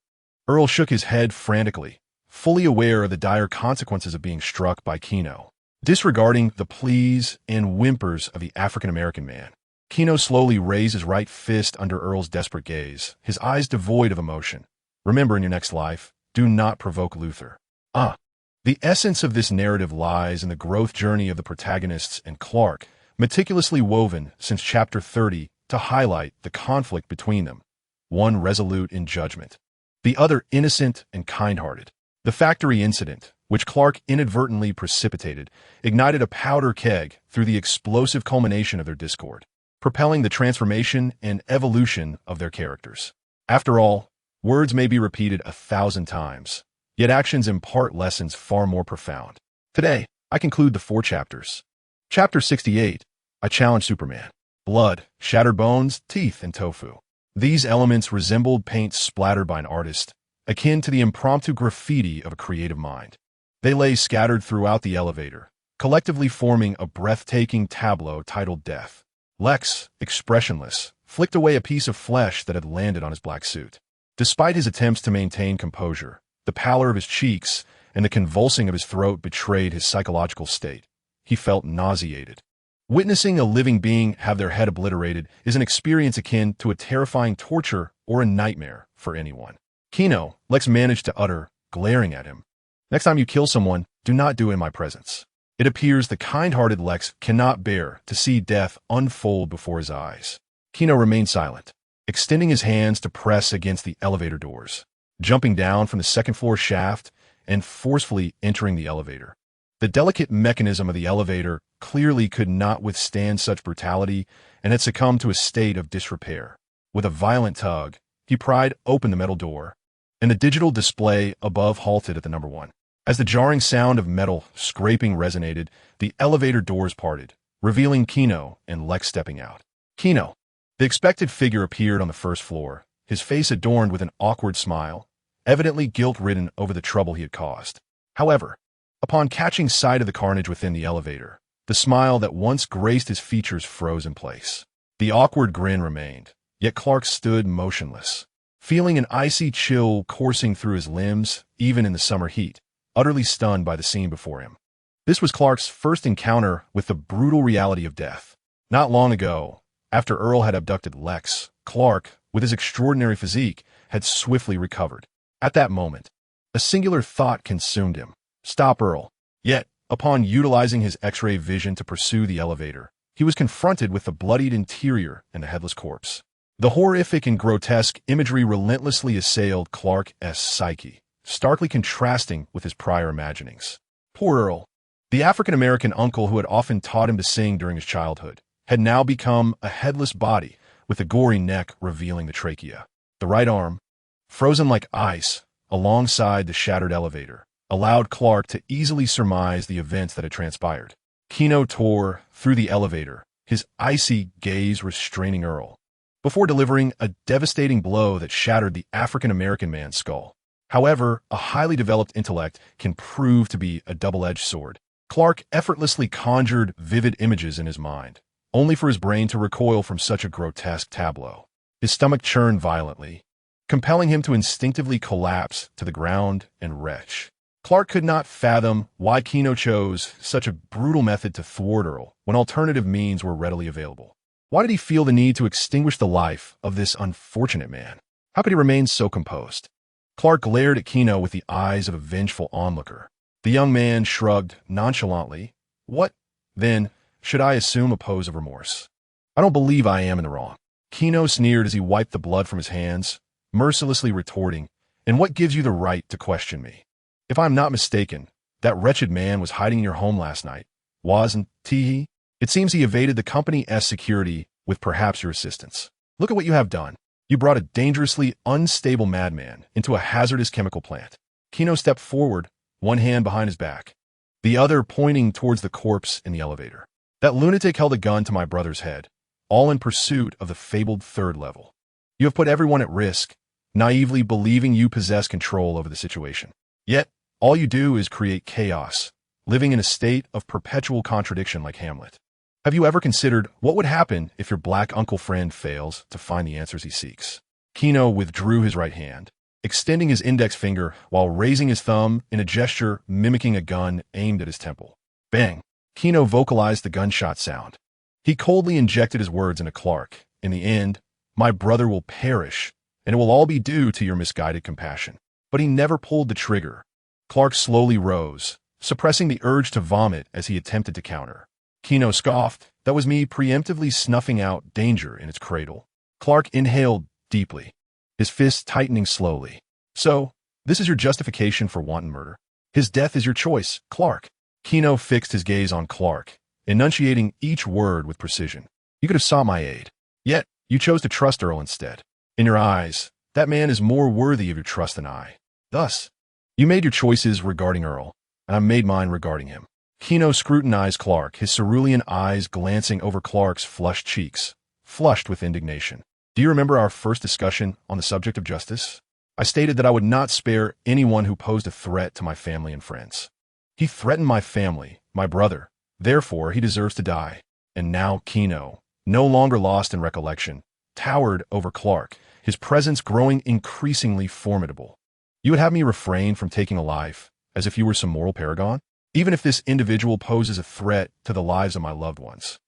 Earl shook his head frantically, fully aware of the dire consequences of being struck by Gino. Disregarding the pleas and whimpers of the African-American man, Gino slowly raised his right fist under Earl's desperate gaze, his eyes devoid of emotion. Remember in your next life, do not provoke Luthor. The essence of this narrative lies in the growth journey of the protagonists and Clark, meticulously woven since Chapter 30 to highlight the conflict between them, one resolute in judgment, the other innocent and kind-hearted. The factory incident, which Clark inadvertently precipitated, ignited a powder keg through the explosive culmination of their discord, propelling the transformation and evolution of their characters. After all, words may be repeated 1,000 times, yet actions impart lessons far more profound. Today, I conclude the 4 chapters. Chapter 68. I challenge Superman. Blood, shattered bones, teeth, and tofu. These elements resembled paint splattered by an artist, akin to the impromptu graffiti of a creative mind. They lay scattered throughout the elevator, collectively forming a breathtaking tableau titled Death. Lex, expressionless, flicked away a piece of flesh that had landed on his black suit. Despite his attempts to maintain composure, the pallor of his cheeks and the convulsing of his throat betrayed his psychological state. He felt nauseated. Witnessing a living being have their head obliterated is an experience akin to a terrifying torture or a nightmare for anyone. Gino, Lex managed to utter, glaring at him. Next time you kill someone, do not do it in my presence. It appears the kind-hearted Lex cannot bear to see death unfold before his eyes. Gino remained silent, extending his hands to press against the elevator doors, jumping down from the second-floor shaft and forcefully entering the elevator. The delicate mechanism of the elevator clearly could not withstand such brutality and had succumbed to a state of disrepair. With a violent tug, he pried open the metal door, and the digital display above halted at the number 1. As the jarring sound of metal scraping resonated, the elevator doors parted, revealing Gino and Lex stepping out. Gino. The expected figure appeared on the first floor, his face adorned with an awkward smile, evidently guilt-ridden over the trouble he had caused. However, upon catching sight of the carnage within the elevator, the smile that once graced his features froze in place. The awkward grin remained, yet Clark stood motionless, feeling an icy chill coursing through his limbs, even in the summer heat, utterly stunned by the scene before him. This was Clark's first encounter with the brutal reality of death. Not long ago, after Earl had abducted Lex, Clark, with his extraordinary physique, had swiftly recovered. At that moment, a singular thought consumed him. Stop Earl. Yet, upon utilizing his X-ray vision to pursue the elevator, he was confronted with the bloodied interior and the headless corpse. The horrific and grotesque imagery relentlessly assailed Clark's psyche, starkly contrasting with his prior imaginings. Poor Earl, the African-American uncle who had often taught him to sing during his childhood, had now become a headless body with a gory neck revealing the trachea. The right arm, frozen like ice alongside the shattered elevator, allowed Clark to easily surmise the events that had transpired. Gino tore through the elevator, his icy gaze restraining Earl, before delivering a devastating blow that shattered the African-American man's skull. However, a highly developed intellect can prove to be a double-edged sword. Clark effortlessly conjured vivid images in his mind, only for his brain to recoil from such a grotesque tableau. His stomach churned violently, compelling him to instinctively collapse to the ground and retch. Clark could not fathom why Gino chose such a brutal method to thwart Earl when alternative means were readily available. Why did he feel the need to extinguish the life of this unfortunate man? How could he remain so composed? Clark glared at Gino with the eyes of a vengeful onlooker. The young man shrugged nonchalantly. What, then, should I assume a pose of remorse? I don't believe I am in the wrong. Gino sneered as he wiped the blood from his hands, mercilessly retorting, "And what gives you the right to question me? If I'm not mistaken, that wretched man was hiding in your home last night, wasn't he? It seems he evaded the company's security with perhaps your assistance. Look at what you have done. You brought a dangerously unstable madman into a hazardous chemical plant." Gino stepped forward, one hand behind his back, the other pointing towards the corpse in the elevator. That lunatic held a gun to my brother's head, all in pursuit of the fabled 3rd level. You have put everyone at risk, naively believing you possess control over the situation. Yet, all you do is create chaos, living in a state of perpetual contradiction like Hamlet. Have you ever considered what would happen if your black uncle friend fails to find the answers he seeks? Gino withdrew his right hand, extending his index finger while raising his thumb in a gesture mimicking a gun aimed at his temple. Bang! Gino vocalized the gunshot sound. He coldly injected his words into Clark. In the end, my brother will perish, and it will all be due to your misguided compassion. But he never pulled the trigger. Clark slowly rose, suppressing the urge to vomit as he attempted to counter. Gino scoffed. That was me preemptively snuffing out danger in its cradle. Clark inhaled deeply, his fists tightening slowly. So, this is your justification for wanton murder? His death is your choice, Clark. Gino fixed his gaze on Clark, enunciating each word with precision. You could have sought my aid. Yet, you chose to trust Earl instead. In your eyes, that man is more worthy of your trust than I. Thus, you made your choices regarding Earl, and I made mine regarding him. Kino scrutinized Clark, his cerulean eyes glancing over Clark's flushed cheeks, flushed with indignation. Do you remember our first discussion on the subject of justice? I stated that I would not spare anyone who posed a threat to my family and friends. He threatened my family, my brother. Therefore, he deserves to die. And now Kino, no longer lost in recollection, towered over Clark, his presence growing increasingly formidable. You would have me refrain from taking a life, as if you were some moral paragon? Even if this individual poses a threat to the lives of my loved ones.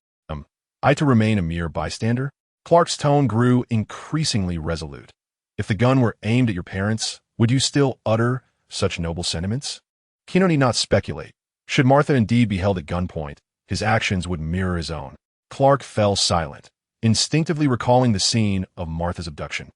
I to remain a mere bystander? Clark's tone grew increasingly resolute. If the gun were aimed at your parents, would you still utter such noble sentiments? Kino need not speculate. Should Martha indeed be held at gunpoint, his actions would mirror his own. Clark fell silent, instinctively recalling the scene of Martha's abduction.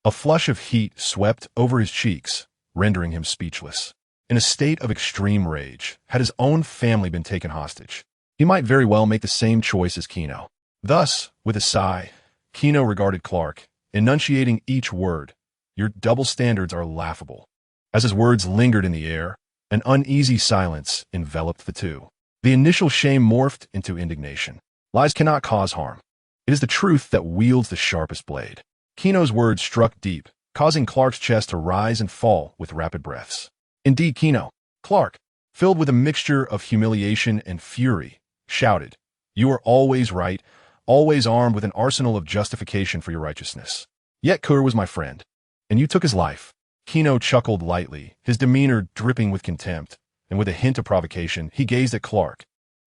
A flush of heat swept over his cheeks, rendering him speechless. In a state of extreme rage, had his own family been taken hostage, he might very well make the same choice as Kino. Thus, with a sigh, Kino regarded Clark, enunciating each word. Your double standards are laughable. As his words lingered in the air, an uneasy silence enveloped the two. The initial shame morphed into indignation. Lies cannot cause harm. It is the truth that wields the sharpest blade. Kino's words struck deep, causing Clark's chest to rise and fall with rapid breaths. Indeed, Kino. Clark, filled with a mixture of humiliation and fury, shouted, You are always right, always armed with an arsenal of justification for your righteousness. Yet Kur was my friend, and you took his life. Kino chuckled lightly, his demeanor dripping with contempt, and with a hint of provocation, he gazed at Clark,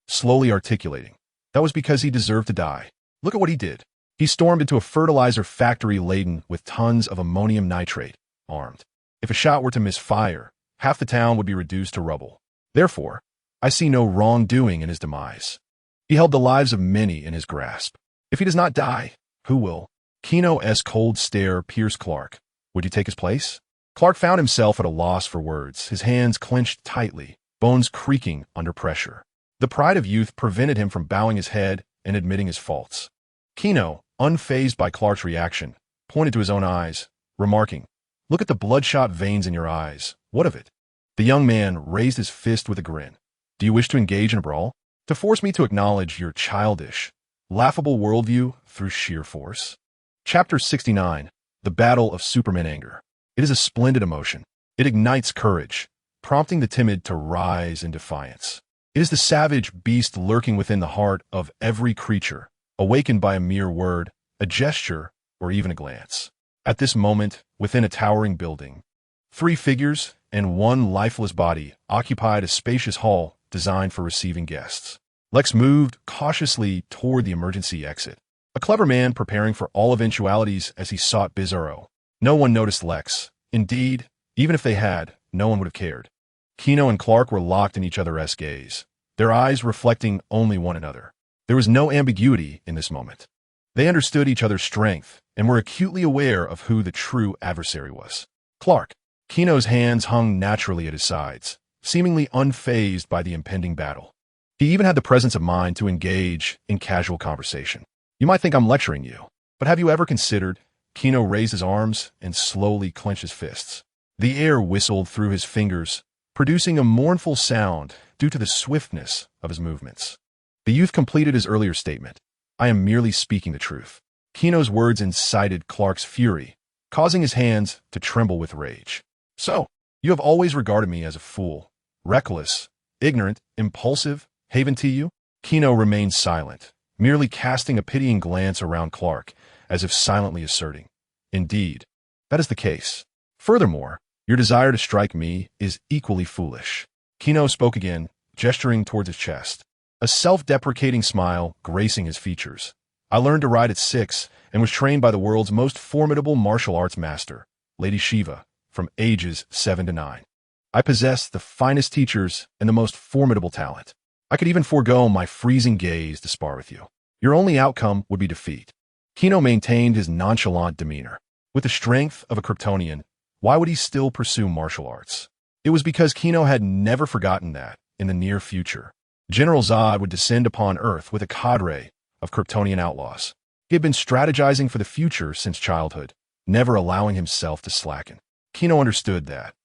slowly articulating. That was because he deserved to die. Look at what he did. He stormed into a fertilizer factory laden with tons of ammonium nitrate, armed. If a shot were to misfire, half the town would be reduced to rubble. Therefore, I see no wrongdoing in his demise. He held the lives of many in his grasp. If he does not die, who will? Kino's cold stare pierced Clark. Would you take his place? Clark found himself at a loss for words, his hands clenched tightly, bones creaking under pressure. The pride of youth prevented him from bowing his head and admitting his faults. Kino, unfazed by Clark's reaction, pointed to his own eyes, remarking, Look at the bloodshot veins in your eyes. What of it? The young man raised his fist with a grin. Do you wish to engage in a brawl? To force me to acknowledge your childish, laughable worldview through sheer force? Chapter 69. The Battle of Superman Anger. It is a splendid emotion. It ignites courage, prompting the timid to rise in defiance. It is the savage beast lurking within the heart of every creature, awakened by a mere word, a gesture, or even a glance. At this moment, within a towering building, 3 figures and 1 lifeless body occupied a spacious hall designed for receiving guests. Lex moved cautiously toward the emergency exit, a clever man preparing for all eventualities as he sought Bizarro. No one noticed Lex. Indeed, even if they had, no one would have cared. Kino and Clark were locked in each other's gaze, their eyes reflecting only one another. There was no ambiguity in this moment. They understood each other's strength and were acutely aware of who the true adversary was. Clark. Kino's hands hung naturally at his sides, seemingly unfazed by the impending battle. He even had the presence of mind to engage in casual conversation. You might think I'm lecturing you, but have you ever considered? Kino raised his arms and slowly clenched his fists. The air whistled through his fingers, producing a mournful sound due to the swiftness of his movements. The youth completed his earlier statement. I am merely speaking the truth. Kino's words incited Clark's fury, causing his hands to tremble with rage. So, you have always regarded me as a fool, reckless, ignorant, impulsive, haven to you? Kino remained silent, merely casting a pitying glance around Clark, as if silently asserting, Indeed, that is the case. Furthermore, your desire to strike me is equally foolish. Kino spoke again, gesturing towards his chest, a self-deprecating smile gracing his features. I learned to ride at 6 and was trained by the world's most formidable martial arts master, Lady Shiva, from ages 7 to 9. I possess the finest teachers and the most formidable talent. I could even forego my freezing gaze to spar with you. Your only outcome would be defeat. Kino maintained his nonchalant demeanor. With the strength of a Kryptonian, why would he still pursue martial arts? It was because Kino had never forgotten that, in the near future, General Zod would descend upon Earth with a cadre of Kryptonian outlaws. He had been strategizing for the future since childhood, never allowing himself to slacken. Kino understood that,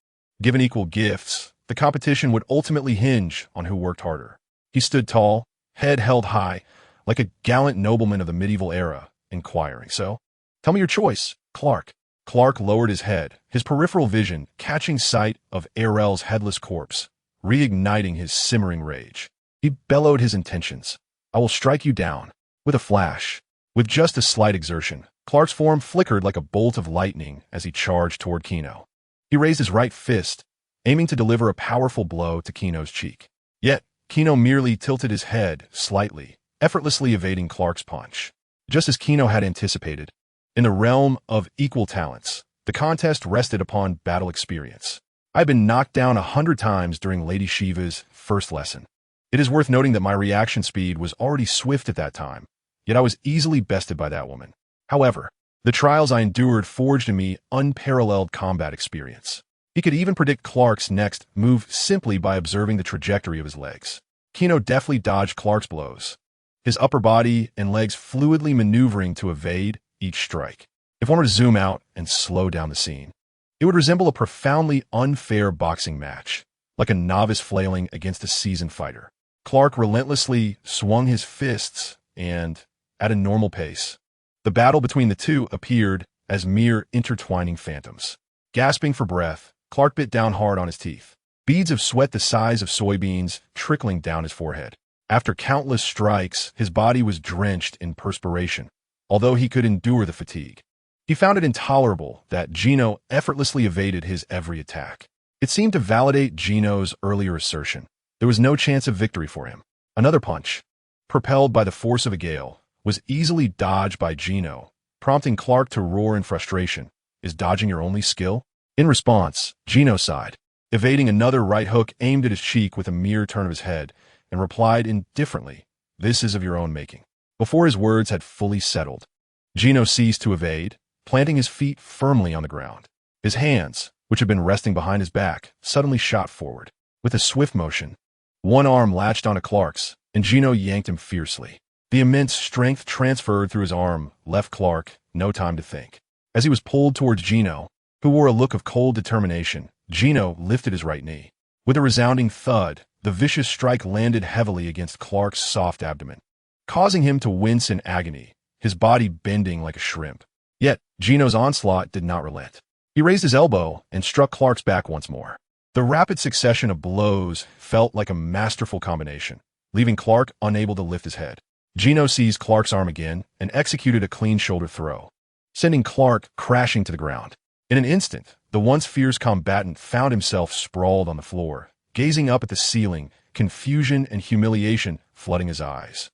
given equal gifts, the competition would ultimately hinge on who worked harder. He stood tall, head held high, like a gallant nobleman of the medieval era, inquiring, "So, tell me your choice, Clark." Clark lowered his head, his peripheral vision catching sight of Arel's headless corpse, reigniting his simmering rage. He bellowed his intentions. "I will strike you down." With a flash, with just a slight exertion, Clark's form flickered like a bolt of lightning as he charged toward Gino. He raised his right fist, aiming to deliver a powerful blow to Gino's cheek. Yet, Gino merely tilted his head slightly, effortlessly evading Clark's punch. Just as Gino had anticipated, in the realm of equal talents, the contest rested upon battle experience. I've been knocked down 100 times during Lady Shiva's first lesson. It is worth noting that my reaction speed was already swift at that time, yet I was easily bested by that woman. However, the trials I endured forged in me unparalleled combat experience. He could even predict Clark's next move simply by observing the trajectory of his legs. Gino deftly dodged Clark's blows, his upper body and legs fluidly maneuvering to evade each strike. If one were to zoom out and slow down the scene, it would resemble a profoundly unfair boxing match, like a novice flailing against a seasoned fighter. Clark relentlessly swung his fists and, at a normal pace, the battle between the two appeared as mere intertwining phantoms. Gasping for breath, Clark bit down hard on his teeth, beads of sweat the size of soybeans trickling down his forehead. After countless strikes, his body was drenched in perspiration, although he could endure the fatigue. He found it intolerable that Gino effortlessly evaded his every attack. It seemed to validate Gino's earlier assertion. There was no chance of victory for him. Another punch, propelled by the force of a gale, was easily dodged by Gino, prompting Clark to roar in frustration. "Is dodging your only skill?" In response, Gino sighed, evading another right hook aimed at his cheek with a mere turn of his head, and replied indifferently, "This is of your own making." Before his words had fully settled, Gino ceased to evade, planting his feet firmly on the ground. His hands, which had been resting behind his back, suddenly shot forward. With a swift motion, one arm latched onto Clark's, and Gino yanked him fiercely. The immense strength transferred through his arm left Clark no time to think. As he was pulled towards Gino, who wore a look of cold determination, Gino lifted his right knee. With a resounding thud, the vicious strike landed heavily against Clark's soft abdomen, causing him to wince in agony, his body bending like a shrimp. Yet, Gino's onslaught did not relent. He raised his elbow and struck Clark's back once more. The rapid succession of blows felt like a masterful combination, leaving Clark unable to lift his head. Gino seized Clark's arm again and executed a clean shoulder throw, sending Clark crashing to the ground. In an instant, the once fierce combatant found himself sprawled on the floor, gazing up at the ceiling, confusion and humiliation flooding his eyes.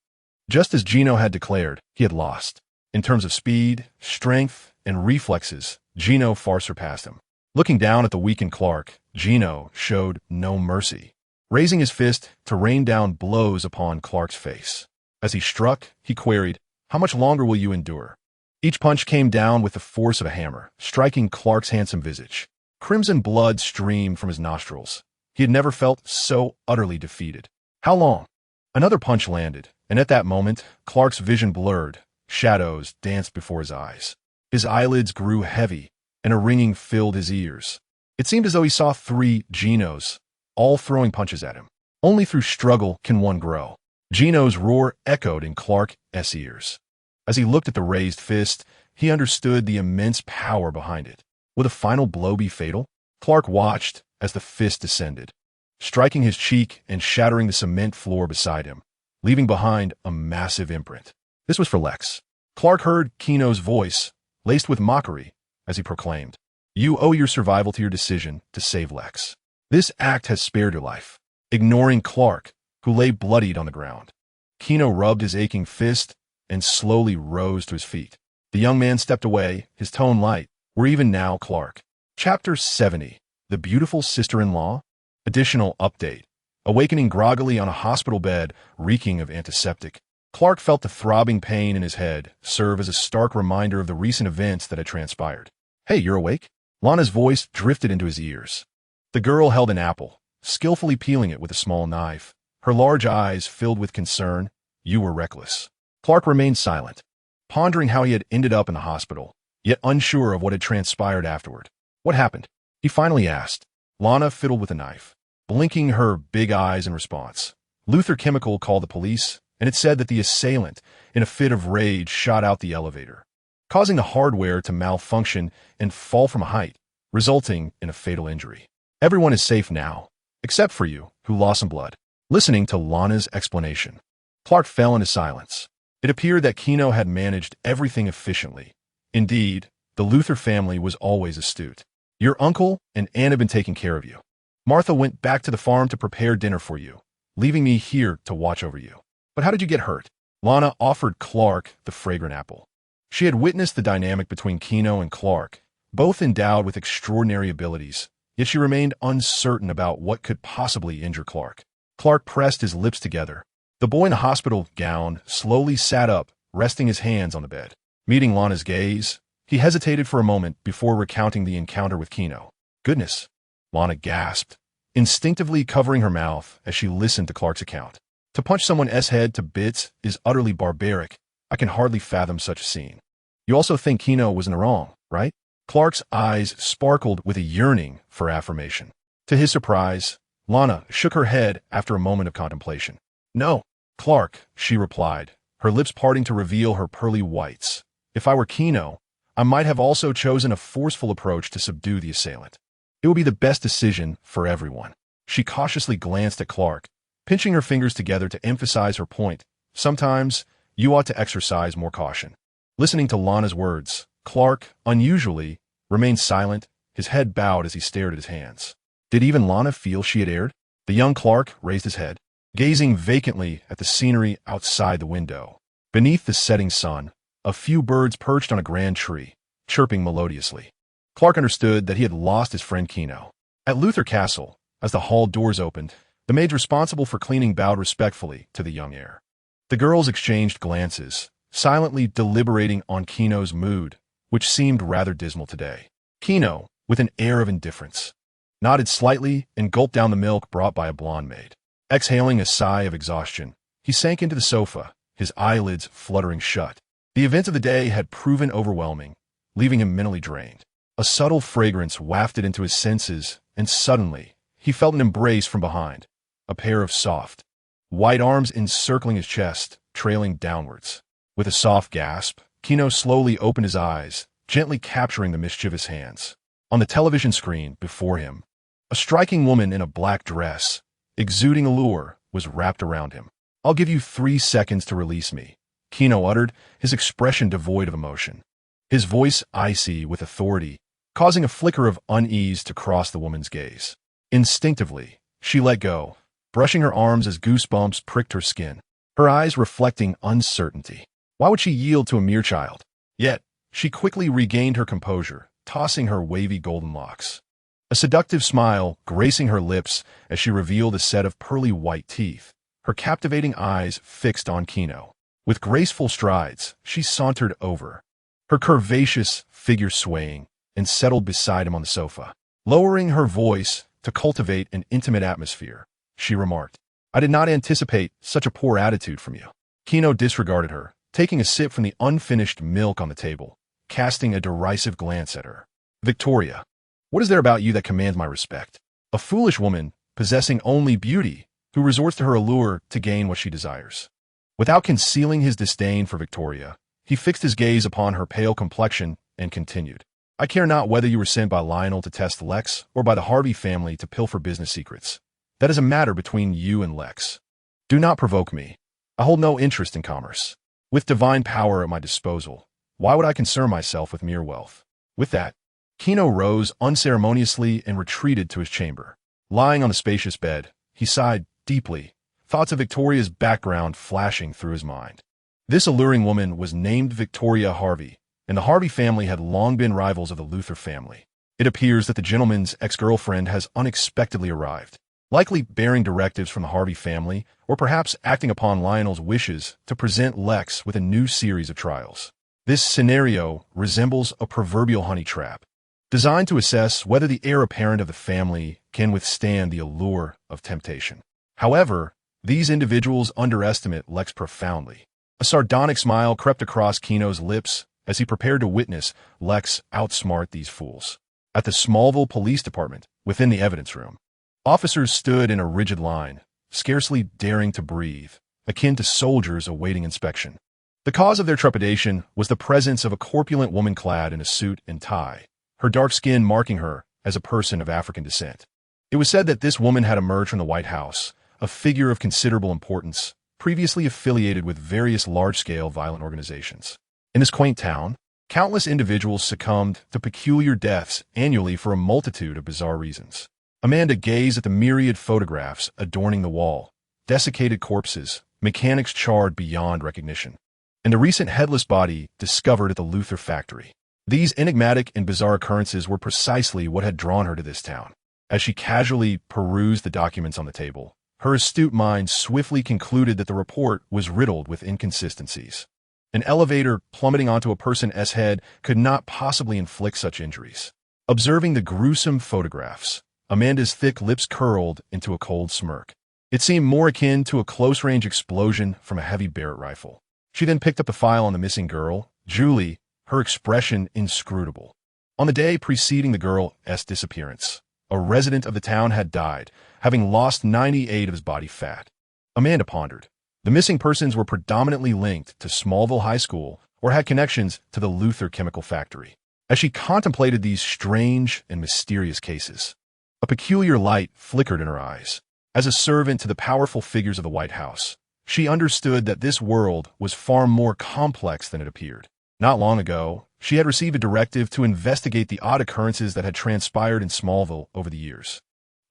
Just as Gino had declared, he had lost. In terms of speed, strength, and reflexes, Gino far surpassed him. Looking down at the weakened Clark, Gino showed no mercy, raising his fist to rain down blows upon Clark's face. As he struck, he queried, "How much longer will you endure?" Each punch came down with the force of a hammer, striking Clark's handsome visage. Crimson blood streamed from his nostrils. He had never felt so utterly defeated. How long? Another punch landed, and at that moment, Clark's vision blurred. Shadows danced before his eyes. His eyelids grew heavy, and a ringing filled his ears. It seemed as though he saw 3 Ginos, all throwing punches at him. Only through struggle can one grow. Gino's roar echoed in Clark's ears. As he looked at the raised fist, he understood the immense power behind it. Would a final blow be fatal? Clark watched as the fist descended, striking his cheek and shattering the cement floor beside him, leaving behind a massive imprint. This was for Lex. Clark heard Gino's voice, laced with mockery, as he proclaimed, "You owe your survival to your decision to save Lex. This act has spared your life." Ignoring Clark, who lay bloodied on the ground, Gino rubbed his aching fist and slowly rose to his feet. The young man stepped away, his tone light. "We're even now, Clark." Chapter 70. The Beautiful Sister-in-Law. Additional update. Awakening groggily on a hospital bed, reeking of antiseptic, Clark felt the throbbing pain in his head serve as a stark reminder of the recent events that had transpired. "Hey, you're awake?" Lana's voice drifted into his ears. The girl held an apple, skillfully peeling it with a small knife, her large eyes filled with concern. "You were reckless." Clark remained silent, pondering how he had ended up in the hospital, yet unsure of what had transpired afterward. "What happened?" he finally asked. Lana fiddled with a knife, blinking her big eyes in response. Luthor Chemical called the police, and it said that the assailant, in a fit of rage, shot out the elevator, causing the hardware to malfunction and fall from a height, resulting in a fatal injury. Everyone is safe now, except for you, who lost some blood. Listening to Lana's explanation, Clark fell into silence. It appeared that Gino had managed everything efficiently. Indeed, the Luthor family was always astute. Your uncle and Anne have been taking care of you. Martha went back to the farm to prepare dinner for you, leaving me here to watch over you. But how did you get hurt? Lana offered Clark the fragrant apple. She had witnessed the dynamic between Gino and Clark, both endowed with extraordinary abilities, yet she remained uncertain about what could possibly injure Clark. Clark pressed his lips together. The boy in the hospital gown slowly sat up, resting his hands on the bed. Meeting Lana's gaze, he hesitated for a moment before recounting the encounter with Gino. Goodness, Lana gasped, instinctively covering her mouth as she listened to Clark's account. To punch someone's head to bits is utterly barbaric. I can hardly fathom such a scene. You also think Gino was in the wrong, right? Clark's eyes sparkled with a yearning for affirmation. To his surprise, Lana shook her head after a moment of contemplation. No, Clark, she replied, her lips parting to reveal her pearly whites. If I were Gino, I might have also chosen a forceful approach to subdue the assailant. It would be the best decision for everyone. She cautiously glanced at Clark, pinching her fingers together to emphasize her point. Sometimes, you ought to exercise more caution. Listening to Lana's words, Clark, unusually, remained silent, his head bowed as he stared at his hands. Did even Lana feel she had erred? The young Clark raised his head, gazing vacantly at the scenery outside the window. Beneath the setting sun, a few birds perched on a grand tree, chirping melodiously. Clark understood that he had lost his friend Gino. At Luthor Castle, as the hall doors opened, the maid responsible for cleaning bowed respectfully to the young heir. The girls exchanged glances, silently deliberating on Gino's mood, which seemed rather dismal today. Gino, with an air of indifference, nodded slightly and gulped down the milk brought by a blonde maid. Exhaling a sigh of exhaustion, he sank into the sofa, his eyelids fluttering shut. The events of the day had proven overwhelming, leaving him mentally drained. A subtle fragrance wafted into his senses, and suddenly, he felt an embrace from behind, a pair of soft, white arms encircling his chest, trailing downwards. With a soft gasp, Gino slowly opened his eyes, gently capturing the mischievous hands. On the television screen before him, a striking woman in a black dress, exuding allure, was wrapped around him. I'll give you 3 seconds to release me, Gino uttered, his expression devoid of emotion. His voice icy with authority, causing a flicker of unease to cross the woman's gaze. Instinctively, she let go, brushing her arms as goosebumps pricked her skin, her eyes reflecting uncertainty. Why would she yield to a mere child? Yet, she quickly regained her composure, tossing her wavy golden locks. A seductive smile gracing her lips as she revealed a set of pearly white teeth, her captivating eyes fixed on Gino. With graceful strides, she sauntered over, her curvaceous figure swaying, and settled beside him on the sofa. Lowering her voice to cultivate an intimate atmosphere, she remarked, I did not anticipate such a poor attitude from you. Gino disregarded her, taking a sip from the unfinished milk on the table, casting a derisive glance at her. Victoria, what is there about you that commands my respect? A foolish woman, possessing only beauty, who resorts to her allure to gain what she desires. Without concealing his disdain for Victoria, he fixed his gaze upon her pale complexion and continued. I care not whether you were sent by Lionel to test Lex or by the Harvey family to pilfer business secrets. That is a matter between you and Lex. Do not provoke me. I hold no interest in commerce. With divine power at my disposal, why would I concern myself with mere wealth? With that, Gino rose unceremoniously and retreated to his chamber. Lying on the spacious bed, he sighed deeply, thoughts of Victoria's background flashing through his mind. This alluring woman was named Victoria Harvey, and the Harvey family had long been rivals of the Luthor family. It appears that the gentleman's ex-girlfriend has unexpectedly arrived, likely bearing directives from the Harvey family, or perhaps acting upon Lionel's wishes to present Lex with a new series of trials. This scenario resembles a proverbial honey trap, designed to assess whether the heir apparent of the family can withstand the allure of temptation. However, these individuals underestimate Lex profoundly. A sardonic smile crept across Gino's lips as he prepared to witness Lex outsmart these fools. At the Smallville Police Department, within the evidence room, officers stood in a rigid line, scarcely daring to breathe, akin to soldiers awaiting inspection. The cause of their trepidation was the presence of a corpulent woman clad in a suit and tie, her dark skin marking her as a person of African descent. It was said that this woman had emerged from the White House, a figure of considerable importance, previously affiliated with various large-scale violent organizations. In this quaint town, countless individuals succumbed to peculiar deaths annually for a multitude of bizarre reasons. Amanda gazed at the myriad photographs adorning the wall, desiccated corpses, mechanics charred beyond recognition, and the recent headless body discovered at the Luthor factory. These enigmatic and bizarre occurrences were precisely what had drawn her to this town. As she casually perused the documents on the table, her astute mind swiftly concluded that the report was riddled with inconsistencies. An elevator plummeting onto a person's head could not possibly inflict such injuries. Observing the gruesome photographs, Amanda's thick lips curled into a cold smirk. It seemed more akin to a close-range explosion from a heavy Barrett rifle. She then picked up the file on the missing girl, Julie, her expression inscrutable. On the day preceding the girl's disappearance, a resident of the town had died, having lost 98 of his body fat. Amanda pondered. The missing persons were predominantly linked to Smallville High School or had connections to the Luthor chemical factory. As she contemplated these strange and mysterious cases, a peculiar light flickered in her eyes. As a servant to the powerful figures of the White House, she understood that this world was far more complex than it appeared. Not long ago, she had received a directive to investigate the odd occurrences that had transpired in Smallville over the years.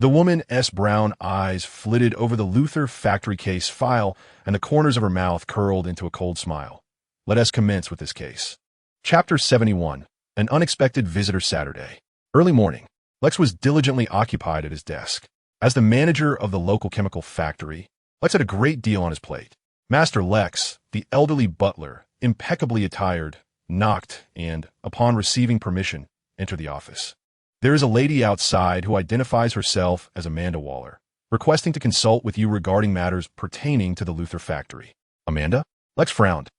The woman's brown eyes flitted over the Luthor factory case file, and the corners of her mouth curled into a cold smile. Let us commence with this case. Chapter 71. An Unexpected Visitor Saturday. Early morning, Lex was diligently occupied at his desk. As the manager of the local chemical factory, Lex had a great deal on his plate. Master Lex, the elderly butler, impeccably attired, knocked and, upon receiving permission, entered the office. There is a lady outside who identifies herself as Amanda Waller, requesting to consult with you regarding matters pertaining to the Luthor factory. Amanda? Lex frowned,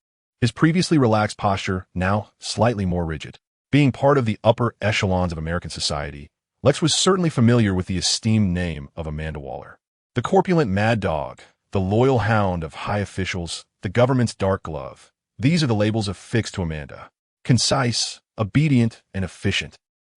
his previously relaxed posture now slightly more rigid. Being part of the upper echelons of American society, Lex was certainly familiar with the esteemed name of Amanda Waller. The corpulent mad dog, the loyal hound of high officials, the government's dark glove. These are the labels affixed to Amanda. Concise, obedient, and efficient.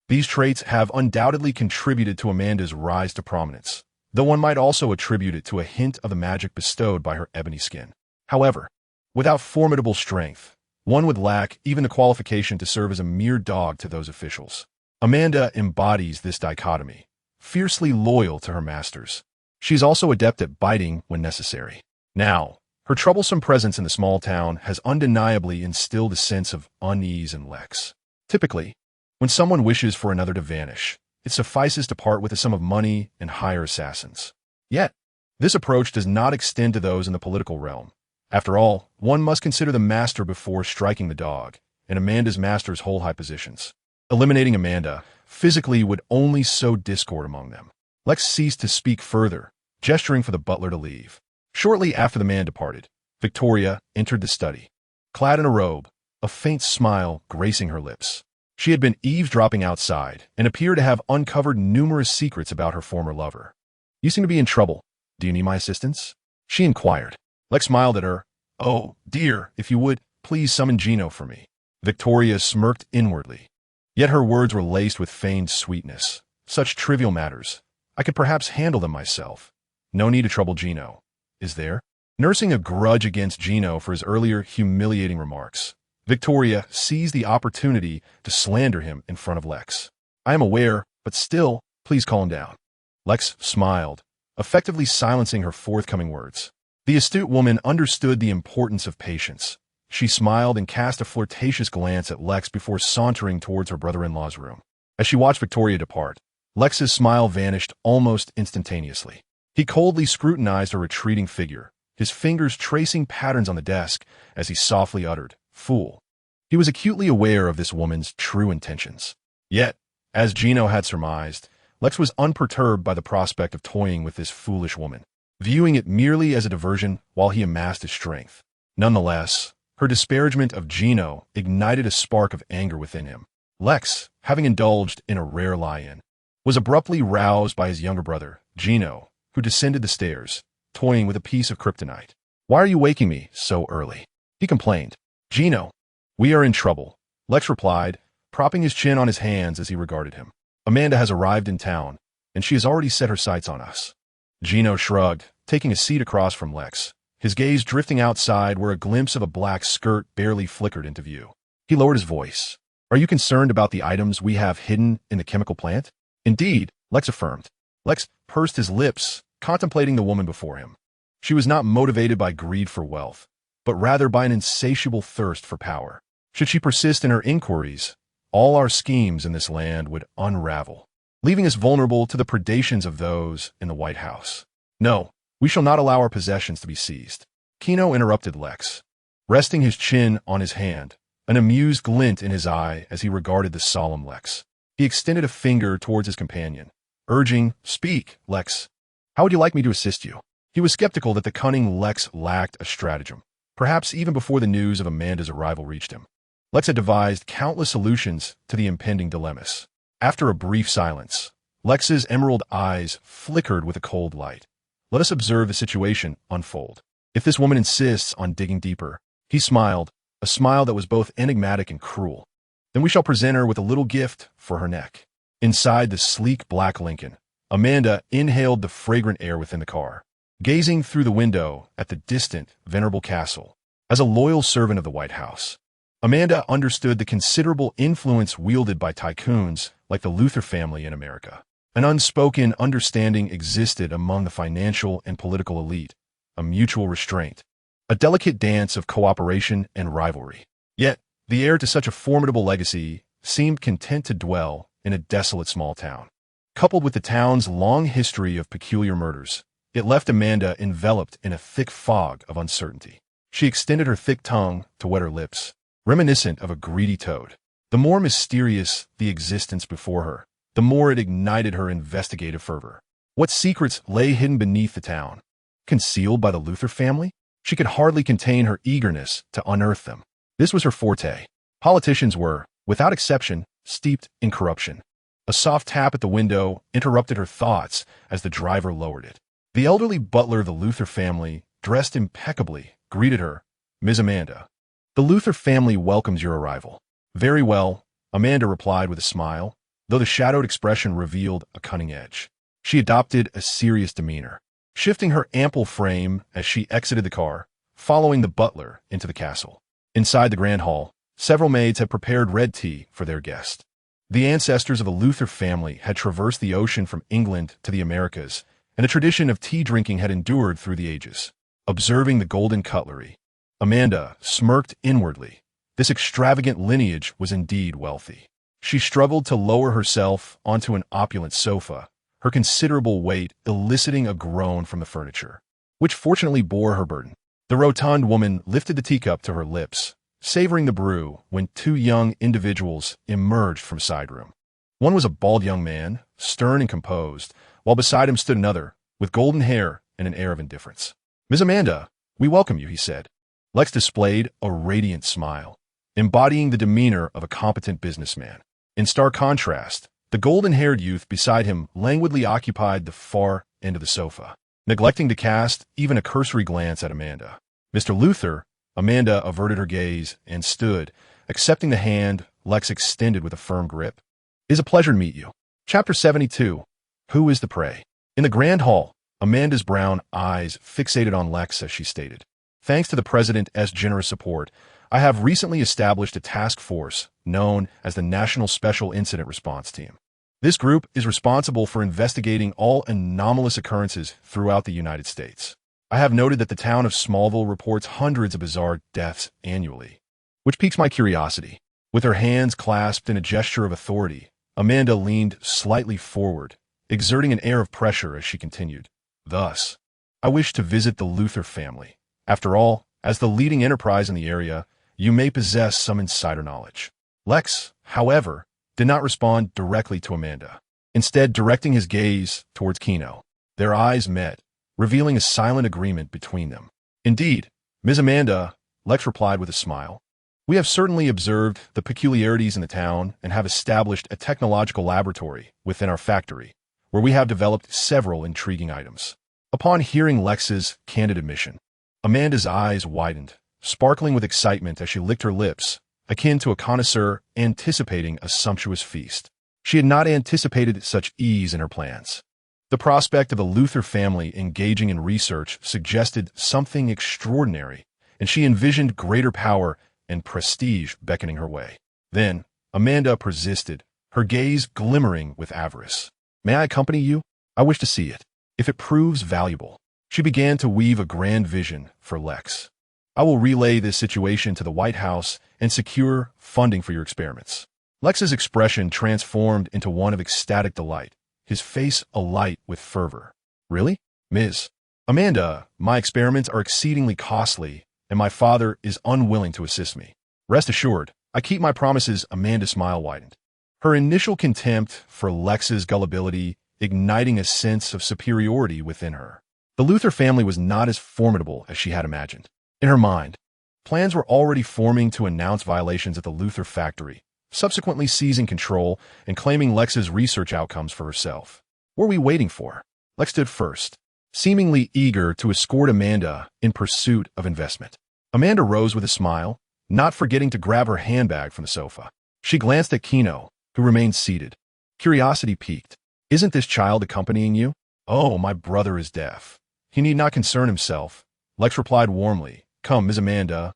These traits have undoubtedly contributed to Amanda's rise to prominence, though one might also attribute it to a hint of the magic bestowed by her ebony skin. However, without formidable strength, one would lack even the qualification to serve as a mere dog to those officials. Amanda embodies this dichotomy, fiercely loyal to her masters. She is also adept at biting when necessary. Now, her troublesome presence in the small town has undeniably instilled a sense of unease in Lex. Typically, when someone wishes for another to vanish, it suffices to part with a sum of money and hire assassins. Yet, this approach does not extend to those in the political realm. After all, one must consider the master before striking the dog, and Amanda's masters hold high positions. Eliminating Amanda physically would only sow discord among them. Lex ceased to speak further, gesturing for the butler to leave. Shortly after the man departed, Victoria entered the study. Clad in a robe, a faint smile gracing her lips. She had been eavesdropping outside and appeared to have uncovered numerous secrets about her former lover. You seem to be in trouble. Do you need my assistance? She inquired. Lex smiled at her. Oh, dear, if you would, please summon Gino for me. Victoria smirked inwardly. Yet her words were laced with feigned sweetness. Such trivial matters. I could perhaps handle them myself. No need to trouble Gino. Is there? Nursing a grudge against Gino for his earlier humiliating remarks, Victoria seized the opportunity to slander him in front of Lex. I am aware, but still, please calm down. Lex smiled, effectively silencing her forthcoming words. The astute woman understood the importance of patience. She smiled and cast a flirtatious glance at Lex before sauntering towards her brother-in-law's room. As she watched Victoria depart, Lex's smile vanished almost instantaneously. He coldly scrutinized her retreating figure, his fingers tracing patterns on the desk as he softly uttered, "Fool." He was acutely aware of this woman's true intentions. Yet, as Gino had surmised, Lex was unperturbed by the prospect of toying with this foolish woman, viewing it merely as a diversion while he amassed his strength. Nonetheless, her disparagement of Gino ignited a spark of anger within him. Lex, having indulged in a rare lie-in, was abruptly roused by his younger brother, Gino, who descended the stairs, toying with a piece of kryptonite. "Why are you waking me so early?" he complained. "Gino, we are in trouble," Lex replied, propping his chin on his hands as he regarded him. "Amanda has arrived in town, and she has already set her sights on us." Gino shrugged, taking a seat across from Lex, his gaze drifting outside where a glimpse of a black skirt barely flickered into view. He lowered his voice. "Are you concerned about the items we have hidden in the chemical plant?" "Indeed," Lex affirmed. Lex pursed his lips, contemplating the woman before him. She was not motivated by greed for wealth, but rather by an insatiable thirst for power. Should she persist in her inquiries, all our schemes in this land would unravel, leaving us vulnerable to the predations of those in the White House. "No, we shall not allow our possessions to be seized," Gino interrupted Lex, resting his chin on his hand, an amused glint in his eye as he regarded the solemn Lex. He extended a finger towards his companion, urging, "Speak, Lex. How would you like me to assist you?" He was skeptical that the cunning Lex lacked a stratagem, perhaps even before the news of Amanda's arrival reached him. Lex had devised countless solutions to the impending dilemmas. After a brief silence, Lex's emerald eyes flickered with a cold light. "Let us observe the situation unfold. If this woman insists on digging deeper," he smiled, a smile that was both enigmatic and cruel, "then we shall present her with a little gift for her neck." Inside the sleek black Lincoln, Amanda inhaled the fragrant air within the car, gazing through the window at the distant, venerable castle. As a loyal servant of the White House, Amanda understood the considerable influence wielded by tycoons like the Luthor family in America. An unspoken understanding existed among the financial and political elite, a mutual restraint, a delicate dance of cooperation and rivalry. Yet, the heir to such a formidable legacy seemed content to dwell in a desolate small town. Coupled with the town's long history of peculiar murders, it left Amanda enveloped in a thick fog of uncertainty. She extended her thick tongue to wet her lips, reminiscent of a greedy toad. The more mysterious the existence before her, the more it ignited her investigative fervor. What secrets lay hidden beneath the town? Concealed by the Luthor family? She could hardly contain her eagerness to unearth them. This was her forte. Politicians were, without exception, steeped in corruption. A soft tap at the window interrupted her thoughts as the driver lowered it. The elderly butler of the Luthor family, dressed impeccably, greeted her, "Ms. Amanda, the Luthor family welcomes your arrival." "Very well," Amanda replied with a smile, though the shadowed expression revealed a cunning edge. She adopted a serious demeanor, shifting her ample frame as she exited the car, following the butler into the castle. Inside the grand hall, several maids had prepared red tea for their guest. The ancestors of the Luthor family had traversed the ocean from England to the Americas, and a tradition of tea drinking had endured through the ages. Observing the golden cutlery, Amanda smirked inwardly. This extravagant lineage was indeed wealthy. She struggled to lower herself onto an opulent sofa, her considerable weight eliciting a groan from the furniture, which fortunately bore her burden. The rotund woman lifted the teacup to her lips, savoring the brew, when two young individuals emerged from a side room. One was a bald young man, stern and composed, while beside him stood another, with golden hair and an air of indifference. "Ms. Amanda, we welcome you," he said. Lex displayed a radiant smile, embodying the demeanor of a competent businessman. In stark contrast, the golden-haired youth beside him languidly occupied the far end of the sofa, neglecting to cast even a cursory glance at Amanda. "Mr. Luthor," Amanda averted her gaze and stood, accepting the hand Lex extended with a firm grip. "It is a pleasure to meet you." Chapter 72. Who is the prey? In the grand hall, Amanda's brown eyes fixated on Lex as she stated, "Thanks to the President's generous support, I have recently established a task force known as the National Special Incident Response Team. This group is responsible for investigating all anomalous occurrences throughout the United States. I have noted that the town of Smallville reports hundreds of bizarre deaths annually, which piques my curiosity." With her hands clasped in a gesture of authority, Amanda leaned slightly forward, exerting an air of pressure as she continued, "Thus, I wish to visit the Luthor family. After all, as the leading enterprise in the area, you may possess some insider knowledge." Lex, however, did not respond directly to Amanda, instead directing his gaze towards Gino. Their eyes met, revealing a silent agreement between them. "Indeed, Ms. Amanda," Lex replied with a smile. "We have certainly observed the peculiarities in the town and have established a technological laboratory within our factory, where we have developed several intriguing items. Upon hearing Lex's candid admission, Amanda's eyes widened, sparkling with excitement as she licked her lips, akin to a connoisseur anticipating a sumptuous feast. She had not anticipated such ease in her plans. The prospect of the Luthor family engaging in research suggested something extraordinary, and she envisioned greater power and prestige beckoning her way. Then, Amanda persisted, her gaze glimmering with avarice. "May I accompany you? I wish to see it. If it proves valuable." She began to weave a grand vision for Lex. "I will relay this situation to the White House and secure funding for your experiments." Lex's expression transformed into one of ecstatic delight, his face alight with fervor. "Really? Ms. Amanda, my experiments are exceedingly costly, and my father is unwilling to assist me. Rest assured, I keep my promises." Amanda's smile widened, her initial contempt for Lex's gullibility igniting a sense of superiority within her. The Luthor family was not as formidable as she had imagined. In her mind, plans were already forming to announce violations at the Luthor factory, subsequently seizing control and claiming Lex's research outcomes for herself. What were we waiting for? Lex stood first, seemingly eager to escort Amanda in pursuit of investment. Amanda rose with a smile, not forgetting to grab her handbag from the sofa. She glanced at Gino, who remained seated. Curiosity piqued. "Isn't this child accompanying you?" "Oh, my brother is deaf. He need not concern himself," Lex replied warmly. "Come, Ms. Amanda.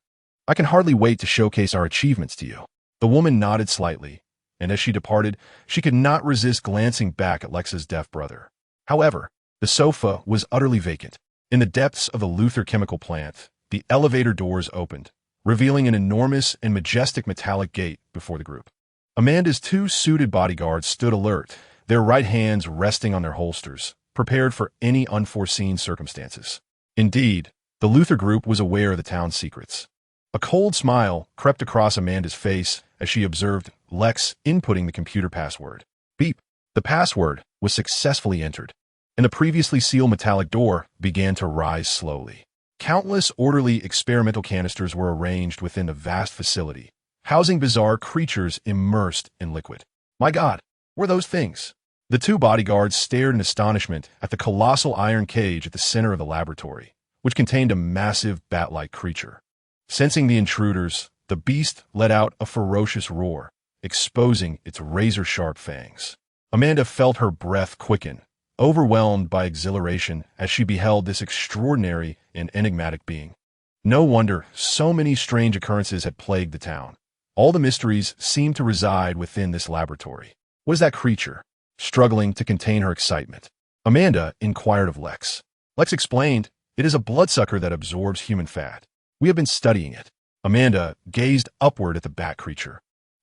I can hardly wait to showcase our achievements to you." The woman nodded slightly, and as she departed, she could not resist glancing back at Lex's deaf brother. However, the sofa was utterly vacant. In the depths of the Luthor chemical plant, the elevator doors opened, revealing an enormous and majestic metallic gate before the group. Amanda's two suited bodyguards stood alert, their right hands resting on their holsters, prepared for any unforeseen circumstances. Indeed, the Luthor group was aware of the town's secrets. A cold smile crept across Amanda's face as she observed Lex inputting the computer password. Beep. The password was successfully entered, and the previously sealed metallic door began to rise slowly. Countless orderly experimental canisters were arranged within the vast facility, housing bizarre creatures immersed in liquid. "My God, what are those things?" The two bodyguards stared in astonishment at the colossal iron cage at the center of the laboratory, which contained a massive bat-like creature. Sensing the intruders, the beast let out a ferocious roar, exposing its razor-sharp fangs. Amanda felt her breath quicken, overwhelmed by exhilaration as she beheld this extraordinary and enigmatic being. No wonder so many strange occurrences had plagued the town. All the mysteries seemed to reside within this laboratory. "What is that creature?" Struggling to contain her excitement, Amanda inquired of Lex. Lex explained, "It is a bloodsucker that absorbs human fat. We have been studying it." Amanda gazed upward at the bat creature,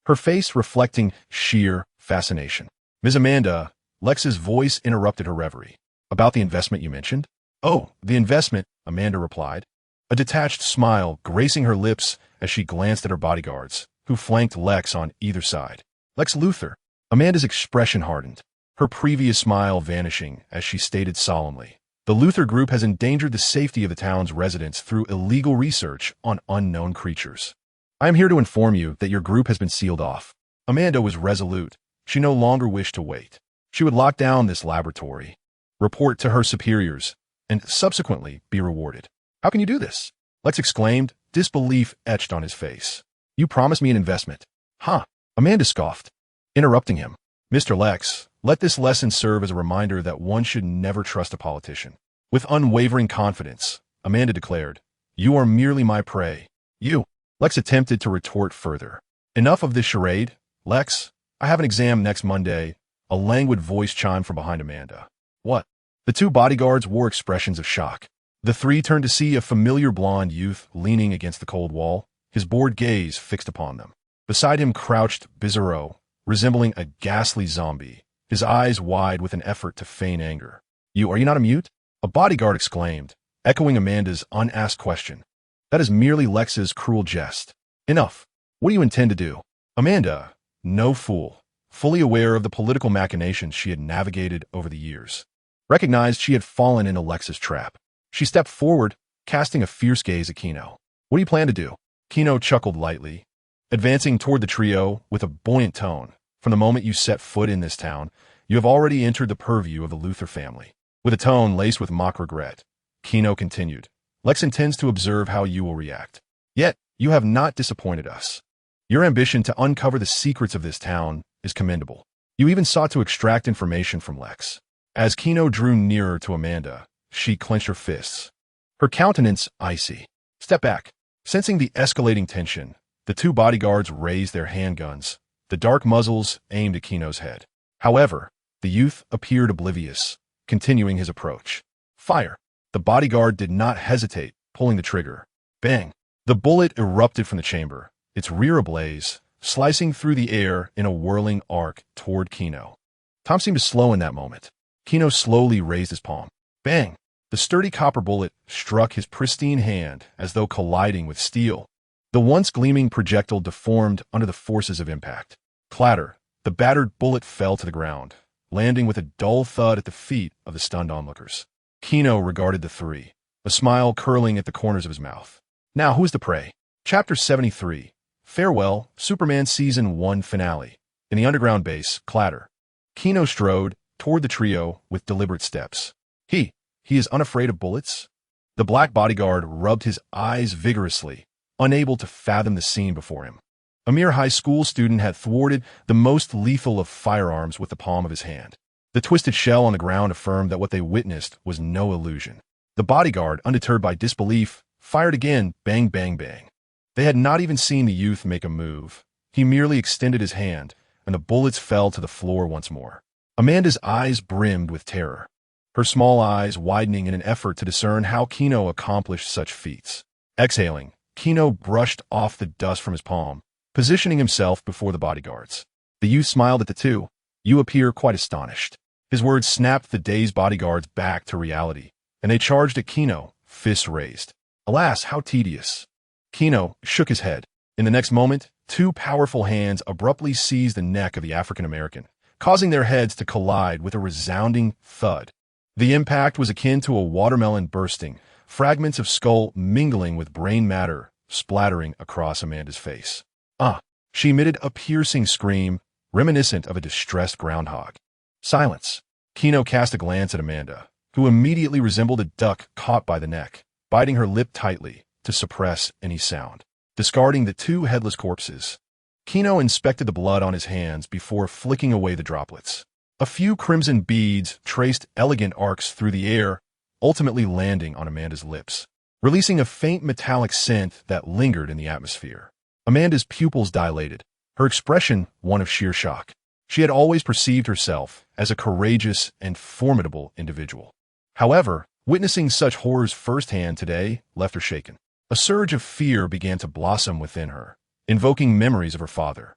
her face reflecting sheer fascination. "Ms. Amanda," Lex's voice interrupted her reverie. "About the investment you mentioned?" "Oh, the investment," Amanda replied, a detached smile gracing her lips as she glanced at her bodyguards, who flanked Lex on either side. "Lex Luthor." Amanda's expression hardened, her previous smile vanishing as she stated solemnly, "The Luthor group has endangered the safety of the town's residents through illegal research on unknown creatures. I am here to inform you that your group has been sealed off." Amanda was resolute. She no longer wished to wait. She would lock down this laboratory, report to her superiors, and subsequently be rewarded. "How can you do this?" Lex exclaimed, disbelief etched on his face. "You promised me an investment." "Huh?" Amanda scoffed, interrupting him. "Mr. Lex, let this lesson serve as a reminder that one should never trust a politician." With unwavering confidence, Amanda declared, "You are merely my prey." "You." Lex attempted to retort further. "Enough of this charade. Lex, I have an exam next Monday." A languid voice chimed from behind Amanda. "What?" The two bodyguards wore expressions of shock. The three turned to see a familiar blond youth leaning against the cold wall, his bored gaze fixed upon them. Beside him crouched Bizarro, resembling a ghastly zombie, his eyes wide with an effort to feign anger. Are you not a mute?" A bodyguard exclaimed, echoing Amanda's unasked question. "That is merely Lex's cruel jest." "Enough. What do you intend to do?" Amanda, no fool, fully aware of the political machinations she had navigated over the years, recognized she had fallen into Lex's trap. She stepped forward, casting a fierce gaze at Gino. "What do you plan to do?" Gino chuckled lightly, advancing toward the trio with a buoyant tone. "From the moment you set foot in this town, you have already entered the purview of the Luthor family. With a tone laced with mock regret, Gino continued, Lex intends to observe how you will react. Yet, you have not disappointed us. Your ambition to uncover the secrets of this town is commendable. You even sought to extract information from Lex. As Gino drew nearer to Amanda, she clenched her fists, her countenance icy. Step back. Sensing the escalating tension, the two bodyguards raised their handguns, the dark muzzles aimed at Gino's head. However, the youth appeared oblivious, continuing his approach. Fire! The bodyguard did not hesitate, pulling the trigger. Bang! The bullet erupted from the chamber, its rear ablaze, slicing through the air in a whirling arc toward Gino. Time seemed to slow in that moment. Gino slowly raised his palm. Bang! The sturdy copper bullet struck his pristine hand as though colliding with steel. The once gleaming projectile deformed under the forces of impact. Clatter! The battered bullet fell to the ground, landing with a dull thud at the feet of the stunned onlookers. Gino regarded the three, a smile curling at the corners of his mouth. Now, who is the prey? Chapter 73. Farewell, Superman Season 1 Finale. In the underground base, clatter. Gino strode toward the trio with deliberate steps. He is unafraid of bullets? The black bodyguard rubbed his eyes vigorously, unable to fathom the scene before him. A mere high school student had thwarted the most lethal of firearms with the palm of his hand. The twisted shell on the ground affirmed that what they witnessed was no illusion. The bodyguard, undeterred by disbelief, fired again, bang, bang, bang. They had not even seen the youth make a move. He merely extended his hand, and the bullets fell to the floor once more. Amanda's eyes brimmed with terror, her small eyes widening in an effort to discern how Gino accomplished such feats. Exhaling, Gino brushed off the dust from his palm, positioning himself before the bodyguards. The youth smiled at the two. You appear quite astonished. His words snapped the dazed bodyguards back to reality, and they charged at Gino, fists raised. Alas, how tedious. Gino shook his head. In the next moment, two powerful hands abruptly seized the neck of the African-American, causing their heads to collide with a resounding thud. The impact was akin to a watermelon bursting, fragments of skull mingling with brain matter, splattering across Amanda's face. She emitted a piercing scream, reminiscent of a distressed groundhog. Silence. Gino cast a glance at Amanda, who immediately resembled a duck caught by the neck, biting her lip tightly to suppress any sound. Discarding the two headless corpses, Gino inspected the blood on his hands before flicking away the droplets. A few crimson beads traced elegant arcs through the air, ultimately landing on Amanda's lips, releasing a faint metallic scent that lingered in the atmosphere. Amanda's pupils dilated, her expression one of sheer shock. She had always perceived herself as a courageous and formidable individual. However, witnessing such horrors firsthand today left her shaken. A surge of fear began to blossom within her, invoking memories of her father,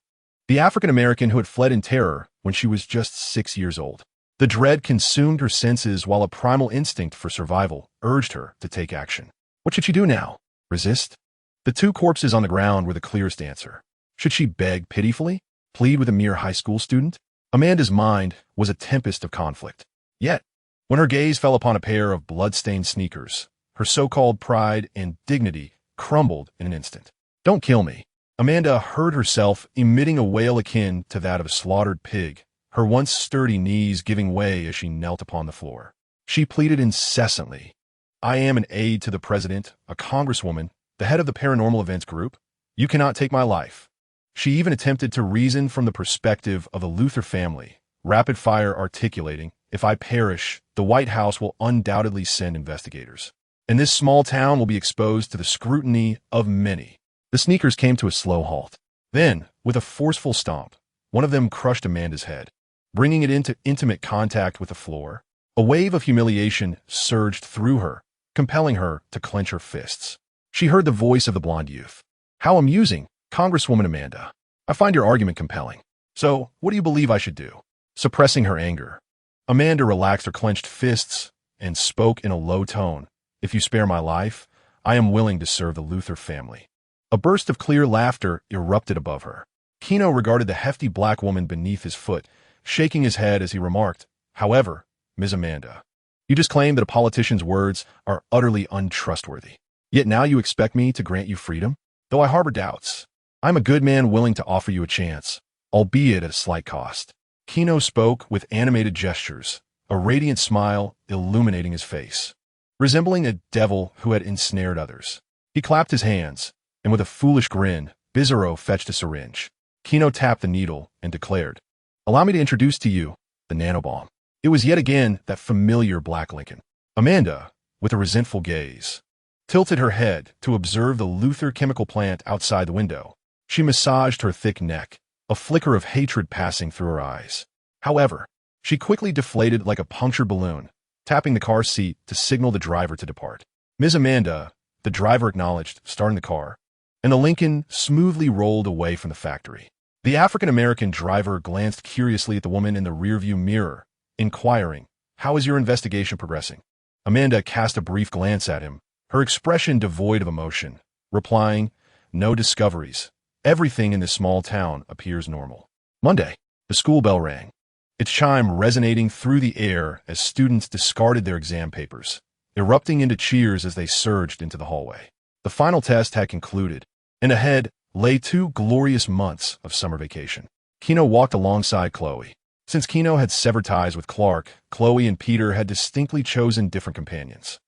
the African-American who had fled in terror when she was just 6 years old. The dread consumed her senses while a primal instinct for survival urged her to take action. What should she do now? Resist? The two corpses on the ground were the clearest answer. Should she beg pitifully? Plead with a mere high school student? Amanda's mind was a tempest of conflict. Yet, when her gaze fell upon a pair of blood-stained sneakers, her so-called pride and dignity crumbled in an instant. Don't kill me. Amanda heard herself emitting a wail akin to that of a slaughtered pig, her once sturdy knees giving way as she knelt upon the floor. She pleaded incessantly. I am an aide to the president, a congresswoman, the head of the paranormal events group. You cannot take my life. She even attempted to reason from the perspective of the Luthor family, rapid-fire articulating, if I perish, the White House will undoubtedly send investigators, and this small town will be exposed to the scrutiny of many. The sneakers came to a slow halt. Then, with a forceful stomp, one of them crushed Amanda's head, bringing it into intimate contact with the floor. A wave of humiliation surged through her, compelling her to clench her fists. She heard the voice of the blonde youth. How amusing, Congresswoman Amanda. I find your argument compelling. So, what do you believe I should do? Suppressing her anger, Amanda relaxed her clenched fists and spoke in a low tone. If you spare my life, I am willing to serve the Luthor family. A burst of clear laughter erupted above her. Gino regarded the hefty black woman beneath his foot, shaking his head as he remarked, However, Ms. Amanda, you just claimed that a politician's words are utterly untrustworthy. Yet now you expect me to grant you freedom? Though I harbor doubts, I'm a good man willing to offer you a chance, albeit at a slight cost. Gino spoke with animated gestures, a radiant smile illuminating his face, resembling a devil who had ensnared others. He clapped his hands, and with a foolish grin, Bizarro fetched a syringe. Gino tapped the needle and declared, "Allow me to introduce to you the nanobomb." It was yet again that familiar Black Lincoln. Amanda, with a resentful gaze, tilted her head to observe the Luthor chemical plant outside the window. She massaged her thick neck, a flicker of hatred passing through her eyes. However, she quickly deflated like a punctured balloon, tapping the car seat to signal the driver to depart. Ms. Amanda, the driver acknowledged, starting the car, and the Lincoln smoothly rolled away from the factory. The African-American driver glanced curiously at the woman in the rearview mirror, inquiring, "How is your investigation progressing?" Amanda cast a brief glance at him, her expression devoid of emotion, replying, "No discoveries. Everything in this small town appears normal." Monday, the school bell rang, its chime resonating through the air as students discarded their exam papers, erupting into cheers as they surged into the hallway. The final test had concluded, and ahead lay 2 glorious months of summer vacation. Gino walked alongside Chloe. Since Gino had severed ties with Clark, Chloe and Peter had distinctly chosen different companions.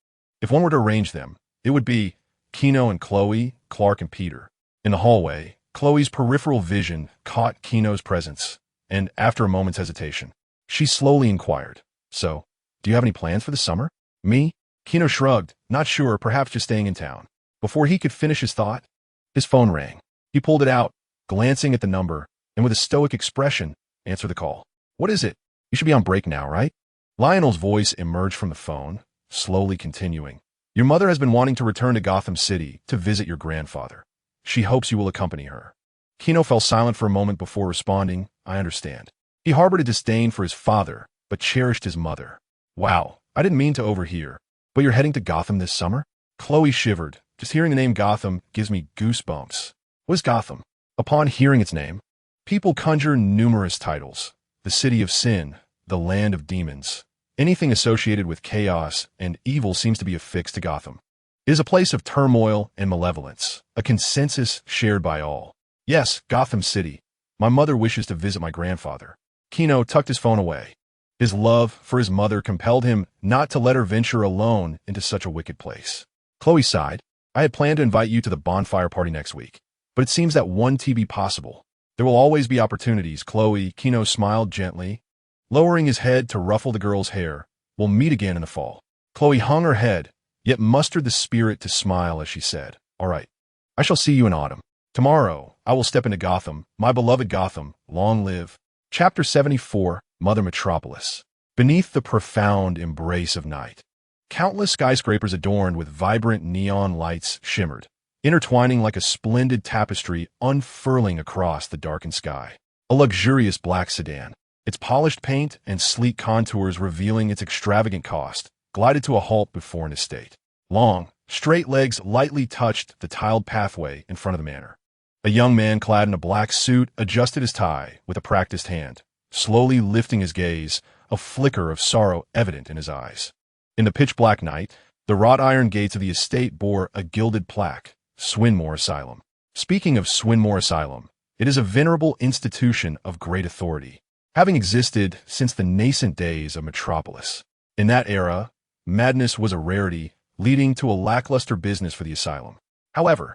If one were to arrange them, it would be Gino and Chloe, Clark and Peter. In the hallway, Chloe's peripheral vision caught Gino's presence, and after a moment's hesitation, she slowly inquired, "So, do you have any plans for the summer?" "Me?" Gino shrugged, not sure, perhaps just staying in town. Before he could finish his thought, his phone rang. He pulled it out, glancing at the number, and with a stoic expression, answered the call. "What is it? You should be on break now, right?" Lionel's voice emerged from the phone, slowly continuing. "Your mother has been wanting to return to Gotham City to visit your grandfather. She hopes you will accompany her." Gino fell silent for a moment before responding, "I understand." He harbored a disdain for his father, but cherished his mother. "Wow, I didn't mean to overhear. But you're heading to Gotham this summer?" Chloe shivered. "Just hearing the name Gotham gives me goosebumps." "What is Gotham?" Upon hearing its name, people conjure numerous titles. The city of sin, the land of demons. Anything associated with chaos and evil seems to be affixed to Gotham. It is a place of turmoil and malevolence, a consensus shared by all. "Yes, Gotham City. My mother wishes to visit my grandfather." Gino tucked his phone away. His love for his mother compelled him not to let her venture alone into such a wicked place. Chloe sighed. "I had planned to invite you to the bonfire party next week, but it seems that one to be possible. There will always be opportunities, Chloe." Gino smiled gently, lowering his head to ruffle the girl's hair. "We'll meet again in the fall." Chloe hung her head, yet mustered the spirit to smile as she said, "All right, I shall see you in autumn. Tomorrow, I will step into Gotham, my beloved Gotham, long live." Chapter 74, Mother Metropolis. Beneath the profound embrace of night, countless skyscrapers adorned with vibrant neon lights shimmered, intertwining like a splendid tapestry unfurling across the darkened sky. A luxurious black sedan, its polished paint and sleek contours revealing its extravagant cost, glided to a halt before an estate. Long, straight legs lightly touched the tiled pathway in front of the manor. A young man clad in a black suit adjusted his tie with a practiced hand, slowly lifting his gaze, a flicker of sorrow evident in his eyes. In the pitch-black night, the wrought iron gates of the estate bore a gilded plaque, Swinmore Asylum. Speaking of Swinmore Asylum, it is a venerable institution of great authority, having existed since the nascent days of Metropolis. In that era, madness was a rarity, leading to a lackluster business for the asylum. However,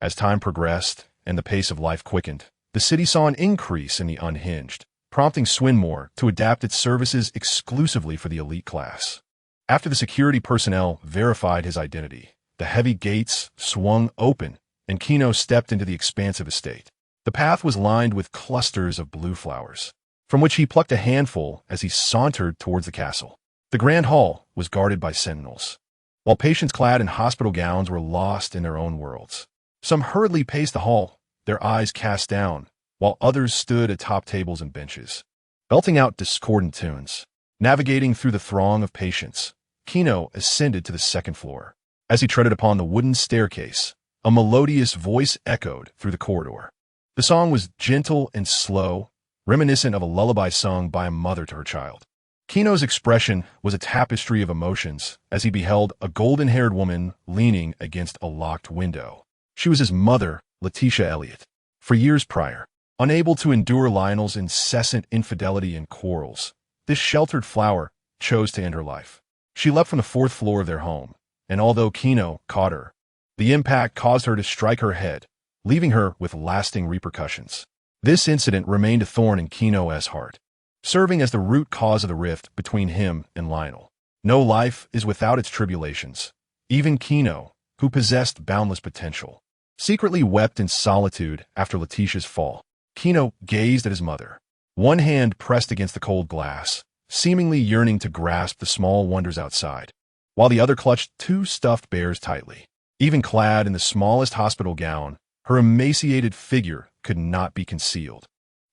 as time progressed and the pace of life quickened, the city saw an increase in the unhinged, prompting Swinmore to adapt its services exclusively for the elite class. After the security personnel verified his identity, the heavy gates swung open and Gino stepped into the expansive estate. The path was lined with clusters of blue flowers, from which he plucked a handful as he sauntered towards the castle. The grand hall was guarded by sentinels, while patients clad in hospital gowns were lost in their own worlds. Some hurriedly paced the hall, their eyes cast down, while others stood atop tables and benches, belting out discordant tunes. Navigating through the throng of patients, Gino ascended to the second floor. As he treaded upon the wooden staircase, a melodious voice echoed through the corridor. The song was gentle and slow, reminiscent of a lullaby sung by a mother to her child. Gino's expression was a tapestry of emotions as he beheld a golden-haired woman leaning against a locked window. She was his mother, Letitia Elliott. For years prior, unable to endure Lionel's incessant infidelity and quarrels, this sheltered flower chose to end her life. She leapt from the fourth floor of their home, and although Gino caught her, the impact caused her to strike her head, leaving her with lasting repercussions. This incident remained a thorn in Gino's heart, serving as the root cause of the rift between him and Lionel. No life is without its tribulations. Even Gino, who possessed boundless potential, secretly wept in solitude after Letitia's fall. Gino gazed at his mother, one hand pressed against the cold glass, seemingly yearning to grasp the small wonders outside, while the other clutched two stuffed bears tightly. Even clad in the smallest hospital gown, her emaciated figure could not be concealed.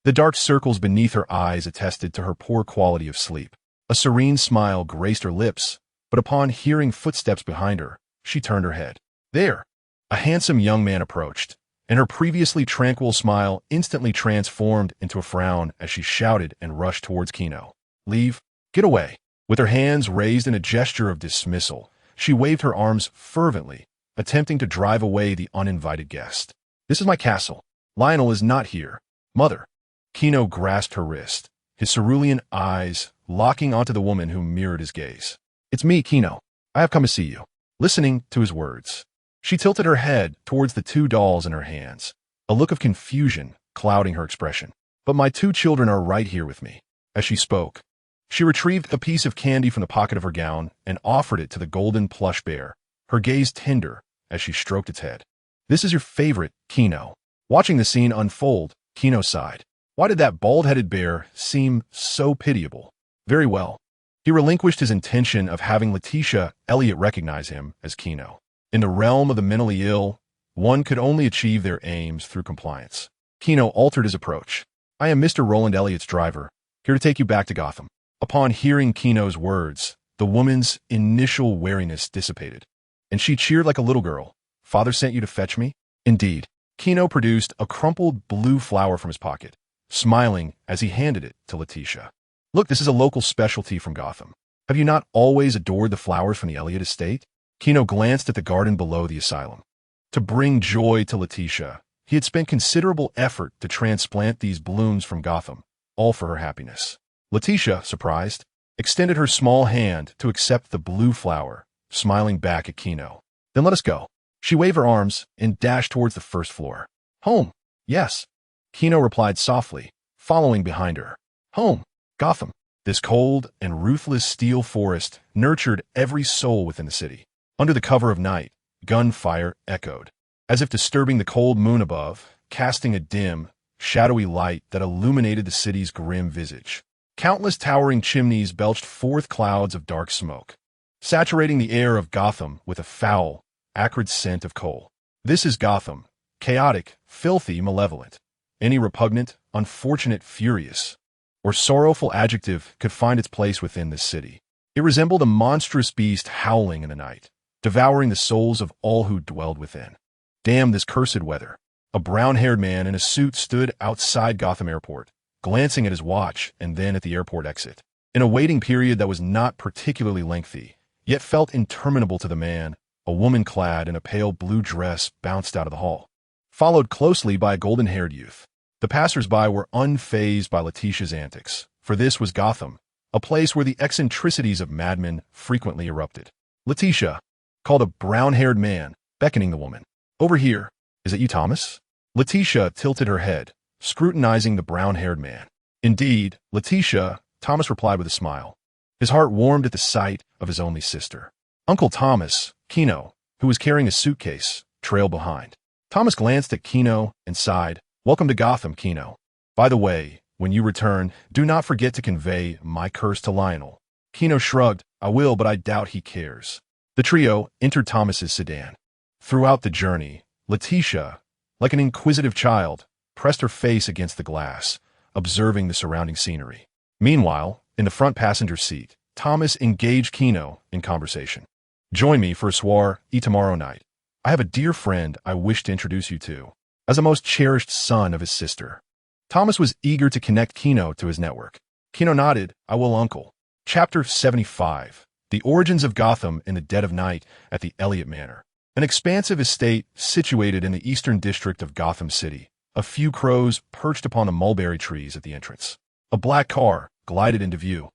The dark circles beneath her eyes attested to her poor quality of sleep. A serene smile graced her lips, but upon hearing footsteps behind her, she turned her head. There, a handsome young man approached, and her previously tranquil smile instantly transformed into a frown as she shouted and rushed towards Gino. Leave. Get away. With her hands raised in a gesture of dismissal, she waved her arms fervently, attempting to drive away the uninvited guest. This is my castle. Lionel is not here. Mother. Gino grasped her wrist, his cerulean eyes locking onto the woman who mirrored his gaze. It's me, Gino. I have come to see you. Listening to his words, she tilted her head towards the two dolls in her hands, a look of confusion clouding her expression. But my two children are right here with me. As she spoke, she retrieved a piece of candy from the pocket of her gown and offered it to the golden plush bear, her gaze tender as she stroked its head. This is your favorite, Gino. Watching the scene unfold, Gino sighed. Why did that bald-headed bear seem so pitiable? Very well. He relinquished his intention of having Letitia Elliott recognize him as Gino. In the realm of the mentally ill, one could only achieve their aims through compliance. Gino altered his approach. I am Mr. Roland Elliott's driver, here to take you back to Gotham. Upon hearing Gino's words, the woman's initial wariness dissipated, and she cheered like a little girl. Father sent you to fetch me? Indeed. Gino produced a crumpled blue flower from his pocket, smiling as he handed it to Letitia. Look, this is a local specialty from Gotham. Have you not always adored the flowers from the Elliott estate? Gino glanced at the garden below the asylum. To bring joy to Letitia, he had spent considerable effort to transplant these blooms from Gotham, all for her happiness. Letitia, surprised, extended her small hand to accept the blue flower, smiling back at Gino. Then let us go. She waved her arms and dashed towards the first floor. Home. Yes. Gino replied softly, following behind her. Home. Gotham. This cold and ruthless steel forest nurtured every soul within the city. Under the cover of night, gunfire echoed, as if disturbing the cold moon above, casting a dim, shadowy light that illuminated the city's grim visage. Countless towering chimneys belched forth clouds of dark smoke, saturating the air of Gotham with a foul, acrid scent of coal. This is Gotham, chaotic, filthy, malevolent. Any repugnant, unfortunate, furious, or sorrowful adjective could find its place within this city. It resembled a monstrous beast howling in the night, devouring the souls of all who dwelled within. Damn this cursed weather. A brown-haired man in a suit stood outside Gotham Airport, glancing at his watch and then at the airport exit. In a waiting period that was not particularly lengthy, yet felt interminable to the man, a woman clad in a pale blue dress bounced out of the hall, followed closely by a golden-haired youth. The passers-by were unfazed by Letitia's antics, for this was Gotham, a place where the eccentricities of madmen frequently erupted. Letitia, called a brown-haired man, beckoning the woman. Over here. Is it you, Thomas? Letitia tilted her head, scrutinizing the brown-haired man. Indeed, Letitia, Thomas replied with a smile. His heart warmed at the sight of his only sister. Uncle Thomas, Gino, who was carrying a suitcase, trailed behind. Thomas glanced at Gino and sighed. Welcome to Gotham, Gino. By the way, when you return, do not forget to convey my curse to Lionel. Gino shrugged. I will, but I doubt he cares. The trio entered Thomas's sedan. Throughout the journey, Letitia, like an inquisitive child, pressed her face against the glass, observing the surrounding scenery. Meanwhile, in the front passenger seat, Thomas engaged Gino in conversation. Join me for a soiree tomorrow night. I have a dear friend I wish to introduce you to, as a most cherished son of his sister. Thomas was eager to connect Gino to his network. Gino nodded. I will, uncle. Chapter 75. The Origins of Gotham in the Dead of Night at the Elliott Manor. An expansive estate situated in the eastern district of Gotham City. A few crows perched upon the mulberry trees at the entrance. A black car glided into view.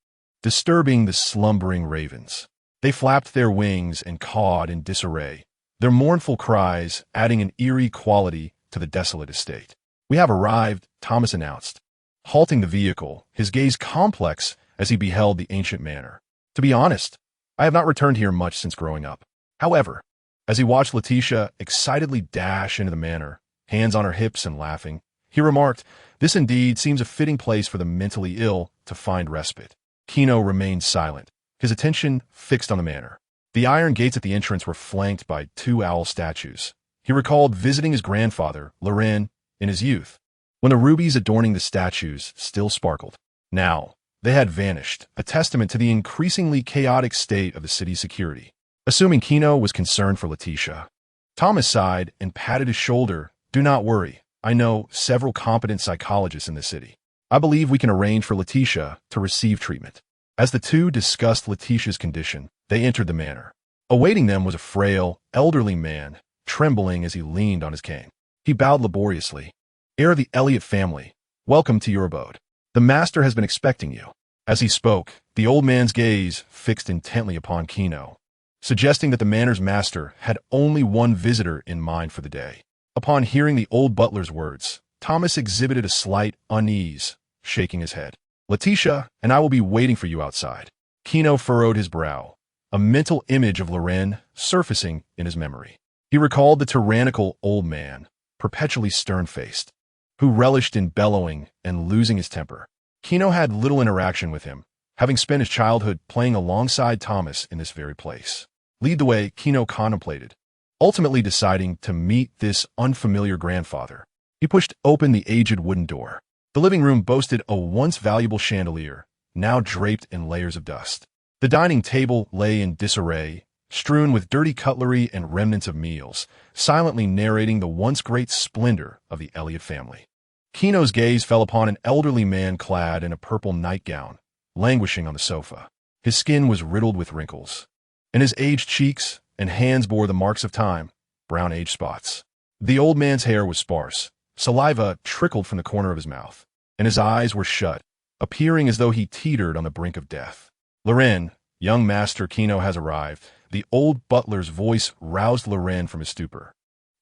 disturbing the slumbering ravens. They flapped their wings and cawed in disarray, their mournful cries adding an eerie quality to the desolate estate. "We have arrived," Thomas announced, halting the vehicle, his gaze complex as he beheld the ancient manor. "To be honest, I have not returned here much since growing up." However, as he watched Letitia excitedly dash into the manor, hands on her hips and laughing, he remarked, "This indeed seems a fitting place for the mentally ill to find respite." Gino remained silent, his attention fixed on the manor. The iron gates at the entrance were flanked by two owl statues. He recalled visiting his grandfather, Loren, in his youth, when the rubies adorning the statues still sparkled. Now, they had vanished, a testament to the increasingly chaotic state of the city's security. Assuming Gino was concerned for Letitia, Thomas sighed and patted his shoulder. "Do not worry. I know several competent psychologists in the city. I believe we can arrange for Letitia to receive treatment." As the two discussed Letitia's condition, they entered the manor. Awaiting them was a frail, elderly man, trembling as he leaned on his cane. He bowed laboriously. "Heir of the Elliot family, welcome to your abode. The master has been expecting you." As he spoke, the old man's gaze fixed intently upon Gino, suggesting that the manor's master had only one visitor in mind for the day. Upon hearing the old butler's words, Thomas exhibited a slight unease, shaking his head. "Letitia and I will be waiting for you outside." Gino furrowed his brow, a mental image of Loren surfacing in his memory. He recalled the tyrannical old man, perpetually stern-faced, who relished in bellowing and losing his temper. Gino had little interaction with him, having spent his childhood playing alongside Thomas in this very place. Lead the way, Gino contemplated, ultimately deciding to meet this unfamiliar grandfather. He pushed open the aged wooden door. The living room boasted a once valuable chandelier, now draped in layers of dust. The dining table lay in disarray, strewn with dirty cutlery and remnants of meals, silently narrating the once great splendor of the Elliot family. Gino's gaze fell upon an elderly man clad in a purple nightgown, languishing on the sofa. His skin was riddled with wrinkles, and his aged cheeks and hands bore the marks of time, brown age spots. The old man's hair was sparse, saliva trickled from the corner of his mouth, and his eyes were shut, appearing as though he teetered on the brink of death. "Loren, young Master Gino has arrived." The old butler's voice roused Loren from his stupor.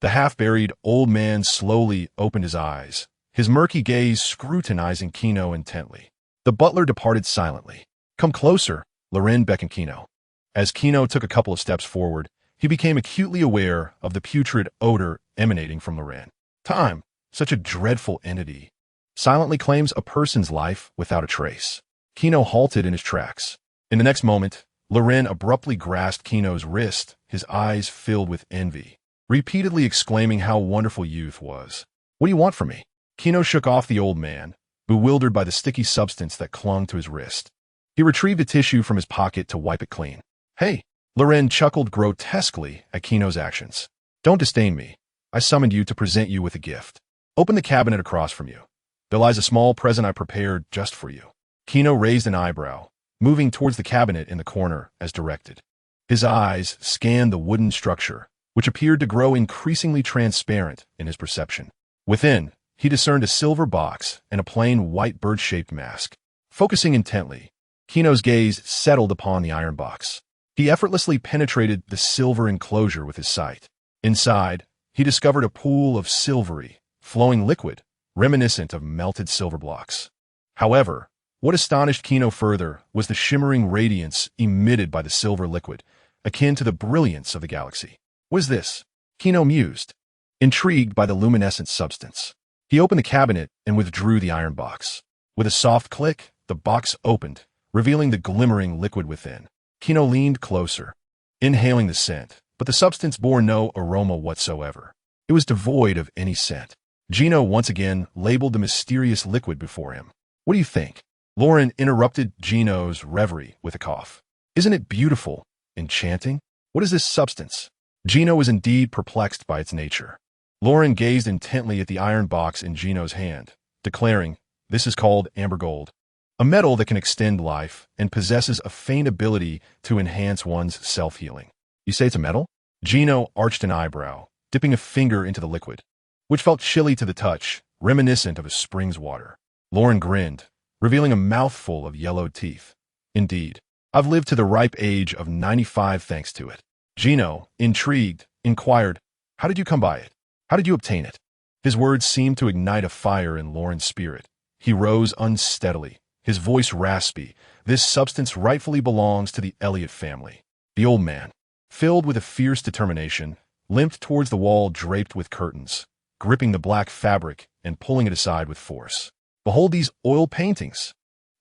The half-buried old man slowly opened his eyes, his murky gaze scrutinizing Gino intently. The butler departed silently. "Come closer," Loren beckoned Gino. As Gino took a couple of steps forward, he became acutely aware of the putrid odor emanating from Loren. Time, such a dreadful entity, silently claims a person's life without a trace. Gino halted in his tracks. In the next moment, Loren abruptly grasped Gino's wrist, his eyes filled with envy, repeatedly exclaiming how wonderful youth was. "What do you want from me?" Gino shook off the old man, bewildered by the sticky substance that clung to his wrist. He retrieved a tissue from his pocket to wipe it clean. "Hey!" Loren chuckled grotesquely at Gino's actions. "Don't disdain me. I summoned you to present you with a gift. Open the cabinet across from you. There lies a small present I prepared just for you." Gino raised an eyebrow, moving towards the cabinet in the corner as directed. His eyes scanned the wooden structure, which appeared to grow increasingly transparent in his perception. Within, he discerned a silver box and a plain white bird-shaped mask. Focusing intently, Gino's gaze settled upon the iron box. He effortlessly penetrated the silver enclosure with his sight. Inside, he discovered a pool of silvery, flowing liquid, reminiscent of melted silver blocks. However, what astonished Gino further was the shimmering radiance emitted by the silver liquid, akin to the brilliance of the galaxy. "What is this?" Gino mused, intrigued by the luminescent substance. He opened the cabinet and withdrew the iron box. With a soft click, the box opened, revealing the glimmering liquid within. Gino leaned closer, inhaling the scent, but the substance bore no aroma whatsoever. It was devoid of any scent. Gino once again labeled the mysterious liquid before him. "What do you think?" Loren interrupted Gino's reverie with a cough. "Isn't it beautiful? Enchanting? What is this substance?" Gino was indeed perplexed by its nature. Loren gazed intently at the iron box in Gino's hand, declaring, "This is called amber gold, a metal that can extend life and possesses a faint ability to enhance one's self-healing." "You say it's a metal?" Gino arched an eyebrow, dipping a finger into the liquid, which felt chilly to the touch, reminiscent of a spring's water. Loren grinned, revealing a mouthful of yellowed teeth. Indeed. I've lived to the ripe age of 95 thanks to it. Gino, intrigued, inquired, how did you come by it? How did you obtain it? His words seemed to ignite a fire in Lauren's spirit. He rose unsteadily, his voice raspy. This substance rightfully belongs to the Elliot family. The old man, filled with a fierce determination, limped towards the wall draped with curtains, gripping the black fabric and pulling it aside with force. Behold these oil paintings.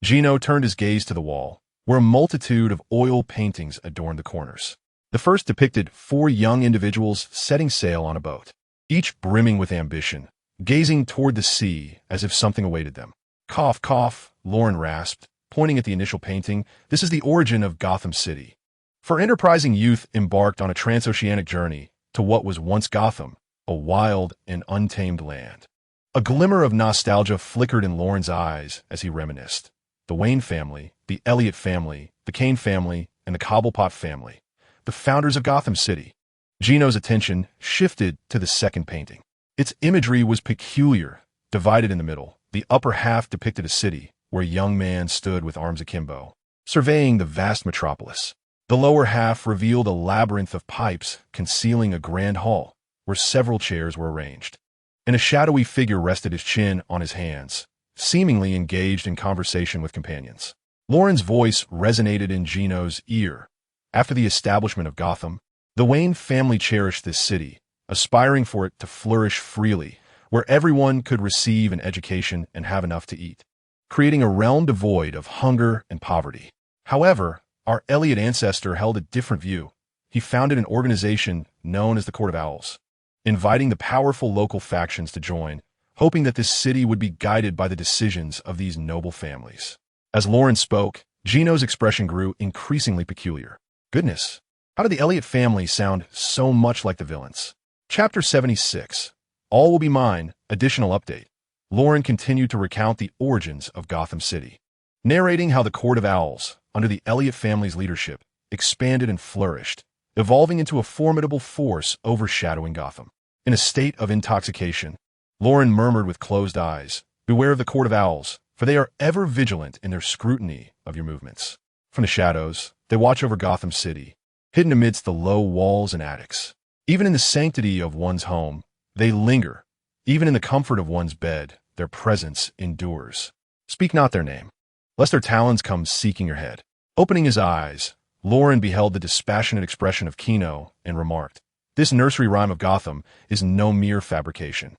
Gino turned his gaze to the wall, where a multitude of oil paintings adorned the corners. The first depicted 4 young individuals setting sail on a boat, each brimming with ambition, gazing toward the sea as if something awaited them. Cough, cough, Lauren rasped, pointing at the initial painting. This is the origin of Gotham City. For enterprising youth embarked on a transoceanic journey to what was once Gotham, a wild and untamed land. A glimmer of nostalgia flickered in Lauren's eyes as he reminisced. The Wayne family, the Elliot family, the Kane family, and the Cobblepot family, the founders of Gotham City. Gino's attention shifted to the second painting. Its imagery was peculiar, divided in the middle. The upper half depicted a city where a young man stood with arms akimbo, surveying the vast metropolis. The lower half revealed a labyrinth of pipes concealing a grand hall where several chairs were arranged. And a shadowy figure rested his chin on his hands, seemingly engaged in conversation with companions. Lauren's voice resonated in Gino's ear. After the establishment of Gotham, the Wayne family cherished this city, aspiring for it to flourish freely, where everyone could receive an education and have enough to eat, creating a realm devoid of hunger and poverty. However, our Elliot ancestor held a different view. He founded an organization known as the Court of Owls, inviting the powerful local factions to join, hoping that this city would be guided by the decisions of these noble families. As Lauren spoke, Gino's expression grew increasingly peculiar. Goodness, how did the Elliot family sound so much like the villains? Chapter 76. All Will Be Mine, additional update. Lauren continued to recount the origins of Gotham City, narrating how the Court of Owls, under the Elliot family's leadership, expanded and flourished, evolving into a formidable force overshadowing Gotham. In a state of intoxication, Lauren murmured with closed eyes, "Beware of the Court of Owls, for they are ever vigilant in their scrutiny of your movements. From the shadows, they watch over Gotham City, hidden amidst the low walls and attics. Even in the sanctity of one's home, they linger. Even in the comfort of one's bed, their presence endures. Speak not their name, lest their talons come seeking your head." Opening his eyes, Lauren beheld the dispassionate expression of Gino and remarked, "This nursery rhyme of Gotham is no mere fabrication.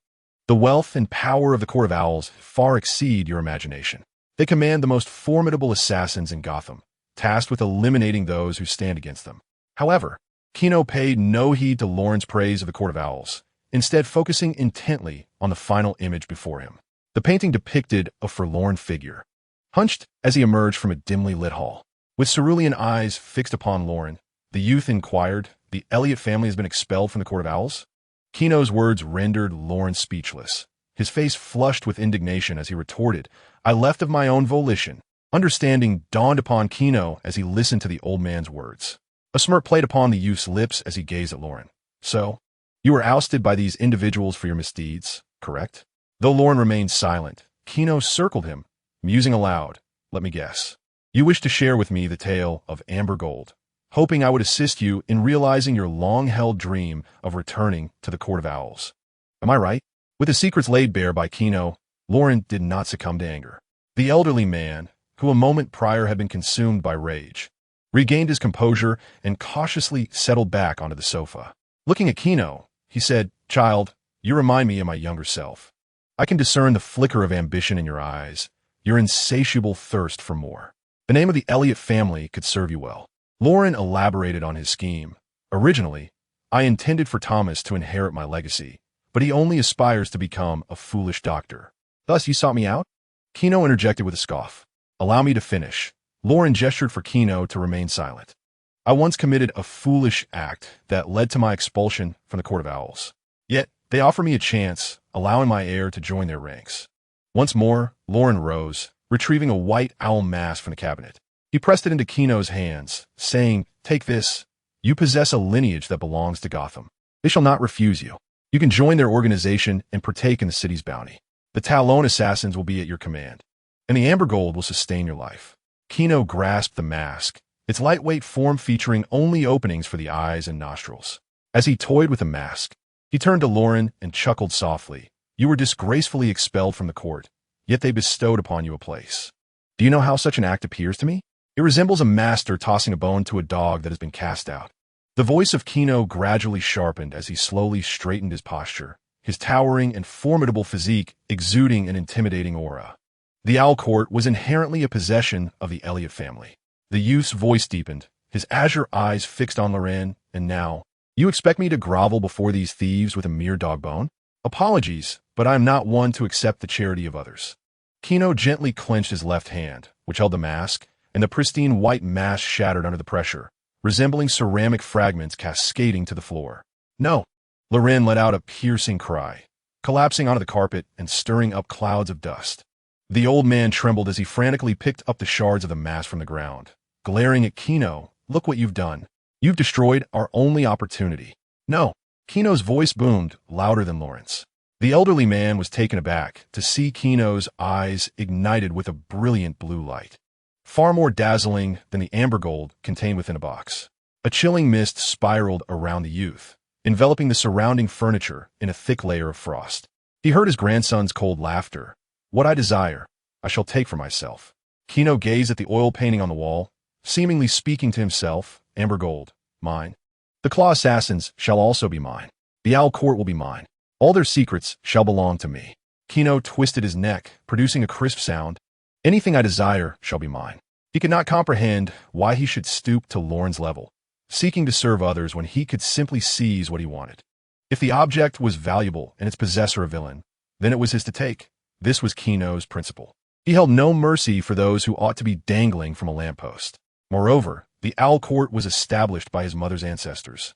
The wealth and power of the Court of Owls far exceed your imagination. They command the most formidable assassins in Gotham, tasked with eliminating those who stand against them." However, Gino paid no heed to Lauren's praise of the Court of Owls, instead focusing intently on the final image before him. The painting depicted a forlorn figure, hunched as he emerged from a dimly lit hall. With cerulean eyes fixed upon Lauren, the youth inquired, "The Elliot family has been expelled from the Court of Owls?" Gino's words rendered Lauren speechless. His face flushed with indignation as he retorted, "I left of my own volition." Understanding dawned upon Gino as he listened to the old man's words. A smirk played upon the youth's lips as he gazed at Lauren. "So, you were ousted by these individuals for your misdeeds, correct?" Though Lauren remained silent, Gino circled him, musing aloud, "Let me guess. You wish to share with me the tale of Amber Gold, hoping I would assist you in realizing your long-held dream of returning to the Court of Owls. Am I right?" With the secrets laid bare by Gino, Lauren did not succumb to anger. The elderly man, who a moment prior had been consumed by rage, regained his composure and cautiously settled back onto the sofa. Looking at Gino, he said, "Child, you remind me of my younger self. I can discern the flicker of ambition in your eyes, your insatiable thirst for more. The name of the Elliot family could serve you well." Lauren elaborated on his scheme. "Originally, I intended for Thomas to inherit my legacy, but he only aspires to become a foolish doctor. Thus you sought me out?" Gino interjected with a scoff. "Allow me to finish." Lauren gestured for Gino to remain silent. "I once committed a foolish act that led to my expulsion from the Court of Owls. Yet they offer me a chance, allowing my heir to join their ranks." Once more, Lauren rose, retrieving a white owl mask from the cabinet. He pressed it into Gino's hands, saying, "Take this. You possess a lineage that belongs to Gotham. They shall not refuse you. You can join their organization and partake in the city's bounty. The Talon assassins will be at your command, and the Amber Gold will sustain your life." Gino grasped the mask, its lightweight form featuring only openings for the eyes and nostrils. As he toyed with the mask, he turned to Lauren and chuckled softly. You were disgracefully expelled from the court, yet they bestowed upon you a place. Do you know how such an act appears to me? It resembles a master tossing a bone to a dog that has been cast out. The voice of Gino gradually sharpened as he slowly straightened his posture, his towering and formidable physique exuding an intimidating aura. The Owl Court was inherently a possession of the Elliot family. The youth's voice deepened, his azure eyes fixed on Loren, and now, you expect me to grovel before these thieves with a mere dog bone? Apologies, but I am not one to accept the charity of others. Gino gently clenched his left hand, which held the mask, and the pristine white mask shattered under the pressure, resembling ceramic fragments cascading to the floor. No! Loren let out a piercing cry, collapsing onto the carpet and stirring up clouds of dust. The old man trembled as he frantically picked up the shards of the mask from the ground, glaring at Gino. Look what you've done. You've destroyed our only opportunity. No! Gino's voice boomed, louder than Lauren's. The elderly man was taken aback to see Gino's eyes ignited with a brilliant blue light, far more dazzling than the amber gold contained within a box. A chilling mist spiraled around the youth, enveloping the surrounding furniture in a thick layer of frost. He heard his grandson's cold laughter. What I desire, I shall take for myself. Gino gazed at the oil painting on the wall, seemingly speaking to himself. Amber gold, mine. The Claw Assassins shall also be mine. The Owl Court will be mine. All their secrets shall belong to me. Gino twisted his neck, producing a crisp sound. Anything I desire shall be mine. He could not comprehend why he should stoop to Lauren's level, seeking to serve others when he could simply seize what he wanted. If the object was valuable and its possessor a villain, then it was his to take. This was Gino's principle. He held no mercy for those who ought to be dangling from a lamppost. Moreover, the Owl Court was established by his mother's ancestors.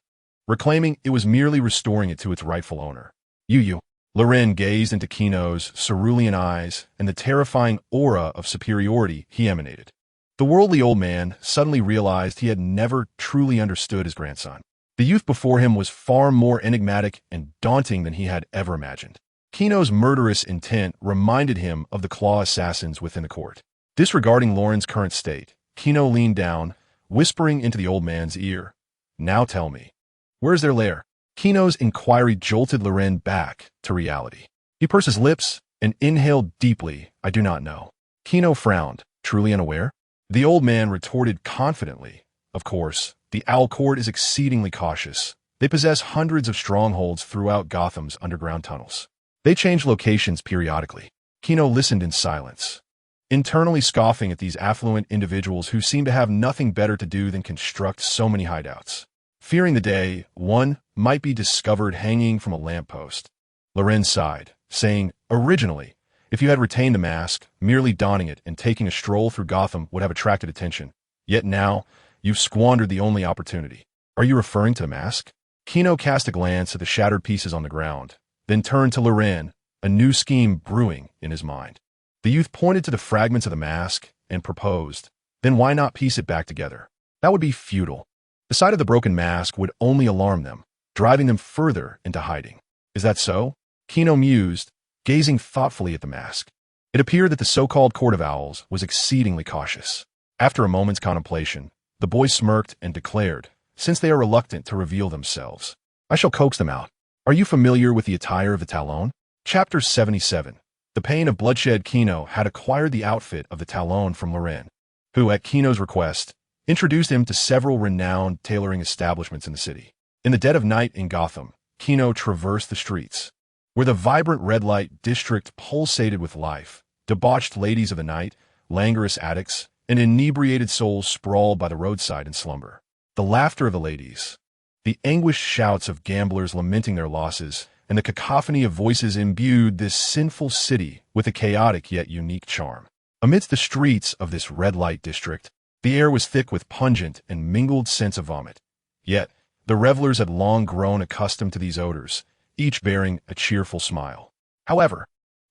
Reclaiming it was merely restoring it to its rightful owner. You. Loren gazed into Gino's cerulean eyes and the terrifying aura of superiority he emanated. The worldly old man suddenly realized he had never truly understood his grandson. The youth before him was far more enigmatic and daunting than he had ever imagined. Gino's murderous intent reminded him of the Claw Assassins within the court. Disregarding Lauren's current state, Gino leaned down, whispering into the old man's ear. Now tell me, where's their lair? Gino's inquiry jolted Loren back to reality. He pursed his lips and inhaled deeply. I do not know. Gino frowned, truly unaware. The old man retorted confidently. Of course, the Owl Court is exceedingly cautious. They possess hundreds of strongholds throughout Gotham's underground tunnels. They change locations periodically. Gino listened in silence, internally scoffing at these affluent individuals who seemed to have nothing better to do than construct so many hideouts. Fearing the day one might be discovered hanging from a lamppost, Loren sighed, saying, originally, if you had retained the mask, merely donning it and taking a stroll through Gotham would have attracted attention. Yet now, you've squandered the only opportunity. Are you referring to the mask? Gino cast a glance at the shattered pieces on the ground, then turned to Loren, a new scheme brewing in his mind. The youth pointed to the fragments of the mask and proposed, then why not piece it back together? That would be futile. The sight of the broken mask would only alarm them, driving them further into hiding. Is that so? Gino mused, gazing thoughtfully at the mask. It appeared that the so-called Court of Owls was exceedingly cautious. After a moment's contemplation, the boy smirked and declared, since they are reluctant to reveal themselves, I shall coax them out. Are you familiar with the attire of the Talon? Chapter 77. The pain of bloodshed. Gino had acquired the outfit of the Talon from Loren, who, at Gino's request, introduced him to several renowned tailoring establishments in the city. In the dead of night in Gotham, Gino traversed the streets, where the vibrant red light district pulsated with life. Debauched ladies of the night, languorous addicts, and inebriated souls sprawled by the roadside in slumber. The laughter of the ladies, the anguished shouts of gamblers lamenting their losses, and the cacophony of voices imbued this sinful city with a chaotic yet unique charm. Amidst the streets of this red light district, the air was thick with pungent and mingled scents of vomit. Yet, the revelers had long grown accustomed to these odors, each bearing a cheerful smile. However,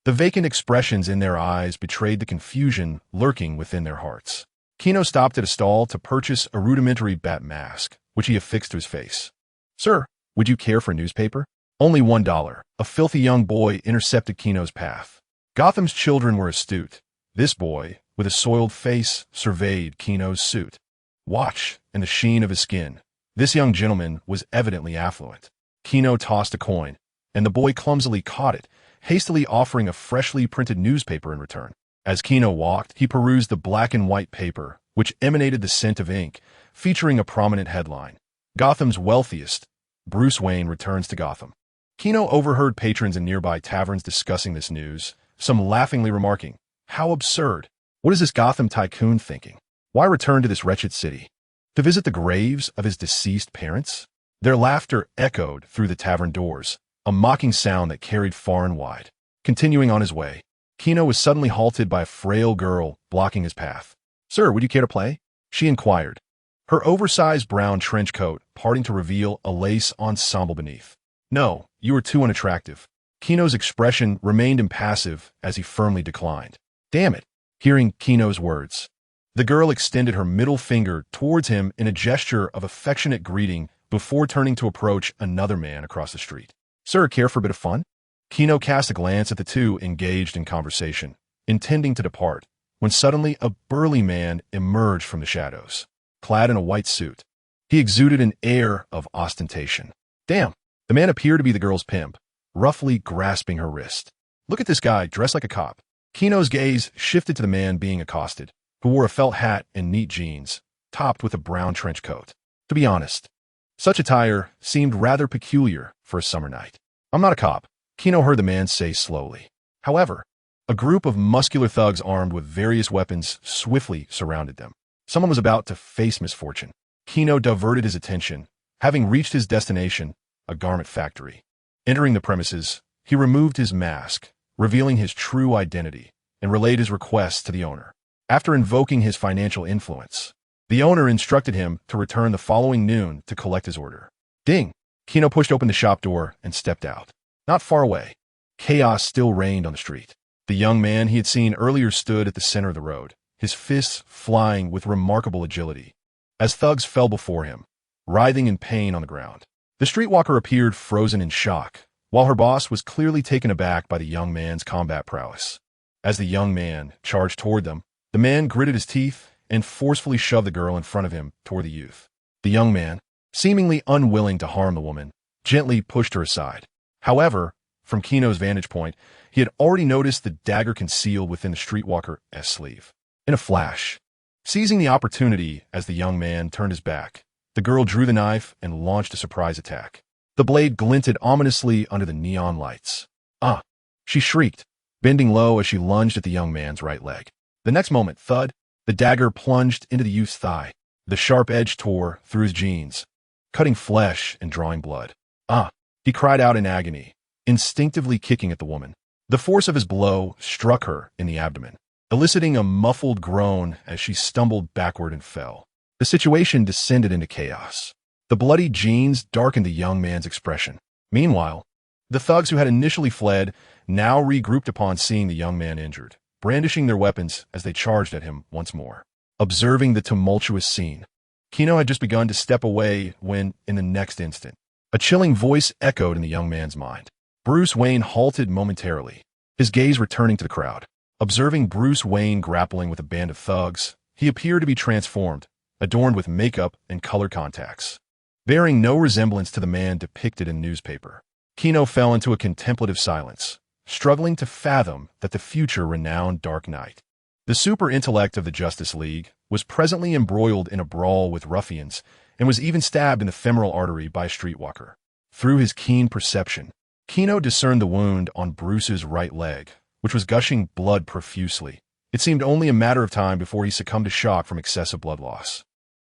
the vacant expressions in their eyes betrayed the confusion lurking within their hearts. Gino stopped at a stall to purchase a rudimentary bat mask, which he affixed to his face. Sir, would you care for a newspaper? Only $1. A filthy young boy intercepted Gino's path. Gotham's children were astute. This boy, with a soiled face, surveyed Gino's suit, watch, and the sheen of his skin. This young gentleman was evidently affluent. Gino tossed a coin, and the boy clumsily caught it, hastily offering a freshly printed newspaper in return. As Gino walked, he perused the black and white paper, which emanated the scent of ink, featuring a prominent headline: Gotham's wealthiest, Bruce Wayne returns to Gotham. Gino overheard patrons in nearby taverns discussing this news, some laughingly remarking, "How absurd! What is this Gotham tycoon thinking? Why return to this wretched city? To visit the graves of his deceased parents?" Their laughter echoed through the tavern doors, a mocking sound that carried far and wide. Continuing on his way, Gino was suddenly halted by a frail girl blocking his path. "Sir, would you care to play?" she inquired, her oversized brown trench coat parting to reveal a lace ensemble beneath. "No, you are too unattractive." Gino's expression remained impassive as he firmly declined. "Damn it." Hearing Gino's words, the girl extended her middle finger towards him in a gesture of affectionate greeting before turning to approach another man across the street. "Sir, care for a bit of fun?" Gino cast a glance at the two engaged in conversation, intending to depart, when suddenly a burly man emerged from the shadows, clad in a white suit. He exuded an air of ostentation. "Damn!" The man appeared to be the girl's pimp, roughly grasping her wrist. "Look at this guy, dressed like a cop." Gino's gaze shifted to the man being accosted, who wore a felt hat and neat jeans, topped with a brown trench coat. To be honest, such attire seemed rather peculiar for a summer night. "I'm not a cop," Gino heard the man say slowly. However, a group of muscular thugs armed with various weapons swiftly surrounded them. Someone was about to face misfortune. Gino diverted his attention, having reached his destination, a garment factory. Entering the premises, he removed his mask, revealing his true identity, and relayed his request to the owner. After invoking his financial influence, the owner instructed him to return the following noon to collect his order. Ding! Gino pushed open the shop door and stepped out. Not far away, chaos still reigned on the street. The young man he had seen earlier stood at the center of the road, his fists flying with remarkable agility, as thugs fell before him, writhing in pain on the ground. The streetwalker appeared frozen in shock, while her boss was clearly taken aback by the young man's combat prowess. As the young man charged toward them, the man gritted his teeth and forcefully shoved the girl in front of him toward the youth. The young man, seemingly unwilling to harm the woman, gently pushed her aside. However, from Gino's vantage point, he had already noticed the dagger concealed within the streetwalker's sleeve. In a flash, seizing the opportunity as the young man turned his back, the girl drew the knife and launched a surprise attack. The blade glinted ominously under the neon lights. "Ah!" she shrieked, bending low as she lunged at the young man's right leg. The next moment, thud, the dagger plunged into the youth's thigh. The sharp edge tore through his jeans, cutting flesh and drawing blood. "Ah!" he cried out in agony, instinctively kicking at the woman. The force of his blow struck her in the abdomen, eliciting a muffled groan as she stumbled backward and fell. The situation descended into chaos. The bloody jeans darkened the young man's expression. Meanwhile, the thugs who had initially fled now regrouped upon seeing the young man injured, brandishing their weapons as they charged at him once more. Observing the tumultuous scene, Gino had just begun to step away when, in the next instant, a chilling voice echoed in the young man's mind. Bruce Wayne halted momentarily, his gaze returning to the crowd. Observing Bruce Wayne grappling with a band of thugs, he appeared to be transformed, adorned with makeup and color contacts, bearing no resemblance to the man depicted in the newspaper. Gino fell into a contemplative silence, struggling to fathom that the future renowned Dark Knight, the super intellect of the Justice League, was presently embroiled in a brawl with ruffians and was even stabbed in the femoral artery by a streetwalker. Through his keen perception, Gino discerned the wound on Bruce's right leg, which was gushing blood profusely. It seemed only a matter of time before he succumbed to shock from excessive blood loss.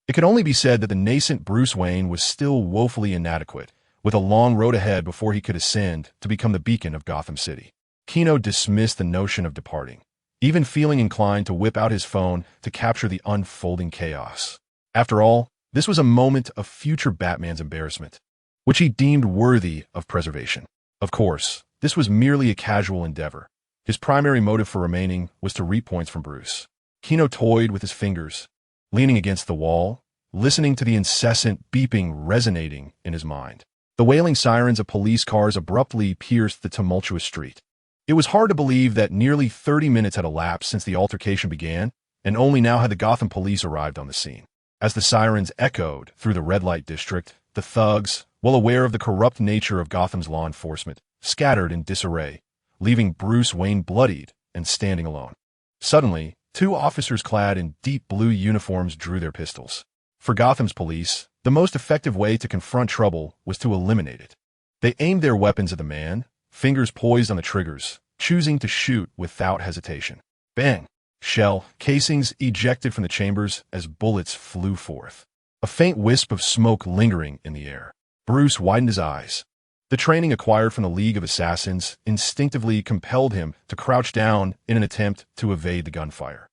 It could only be said that the nascent Bruce Wayne was still woefully inadequate, with a long road ahead before he could ascend to become the beacon of Gotham City. Gino dismissed the notion of departing, even feeling inclined to whip out his phone to capture the unfolding chaos. After all, this was a moment of future Batman's embarrassment, which he deemed worthy of preservation. Of course, this was merely a casual endeavor. His primary motive for remaining was to reap points from Bruce. Gino toyed with his fingers, leaning against the wall, listening to the incessant beeping resonating in his mind. The wailing sirens of police cars abruptly pierced the tumultuous street. It was hard to believe that nearly 30 minutes had elapsed since the altercation began, and only now had the Gotham police arrived on the scene. As the sirens echoed through the red light district, the thugs, well aware of the corrupt nature of Gotham's law enforcement, scattered in disarray, leaving Bruce Wayne bloodied and standing alone. Suddenly, two officers clad in deep blue uniforms drew their pistols. For Gotham's police, the most effective way to confront trouble was to eliminate it. They aimed their weapons at the man, fingers poised on the triggers, choosing to shoot without hesitation. Bang! Shell casings ejected from the chambers as bullets flew forth. A faint wisp of smoke lingering in the air. Bruce widened his eyes. The training acquired from the League of Assassins instinctively compelled him to crouch down in an attempt to evade the gunfire.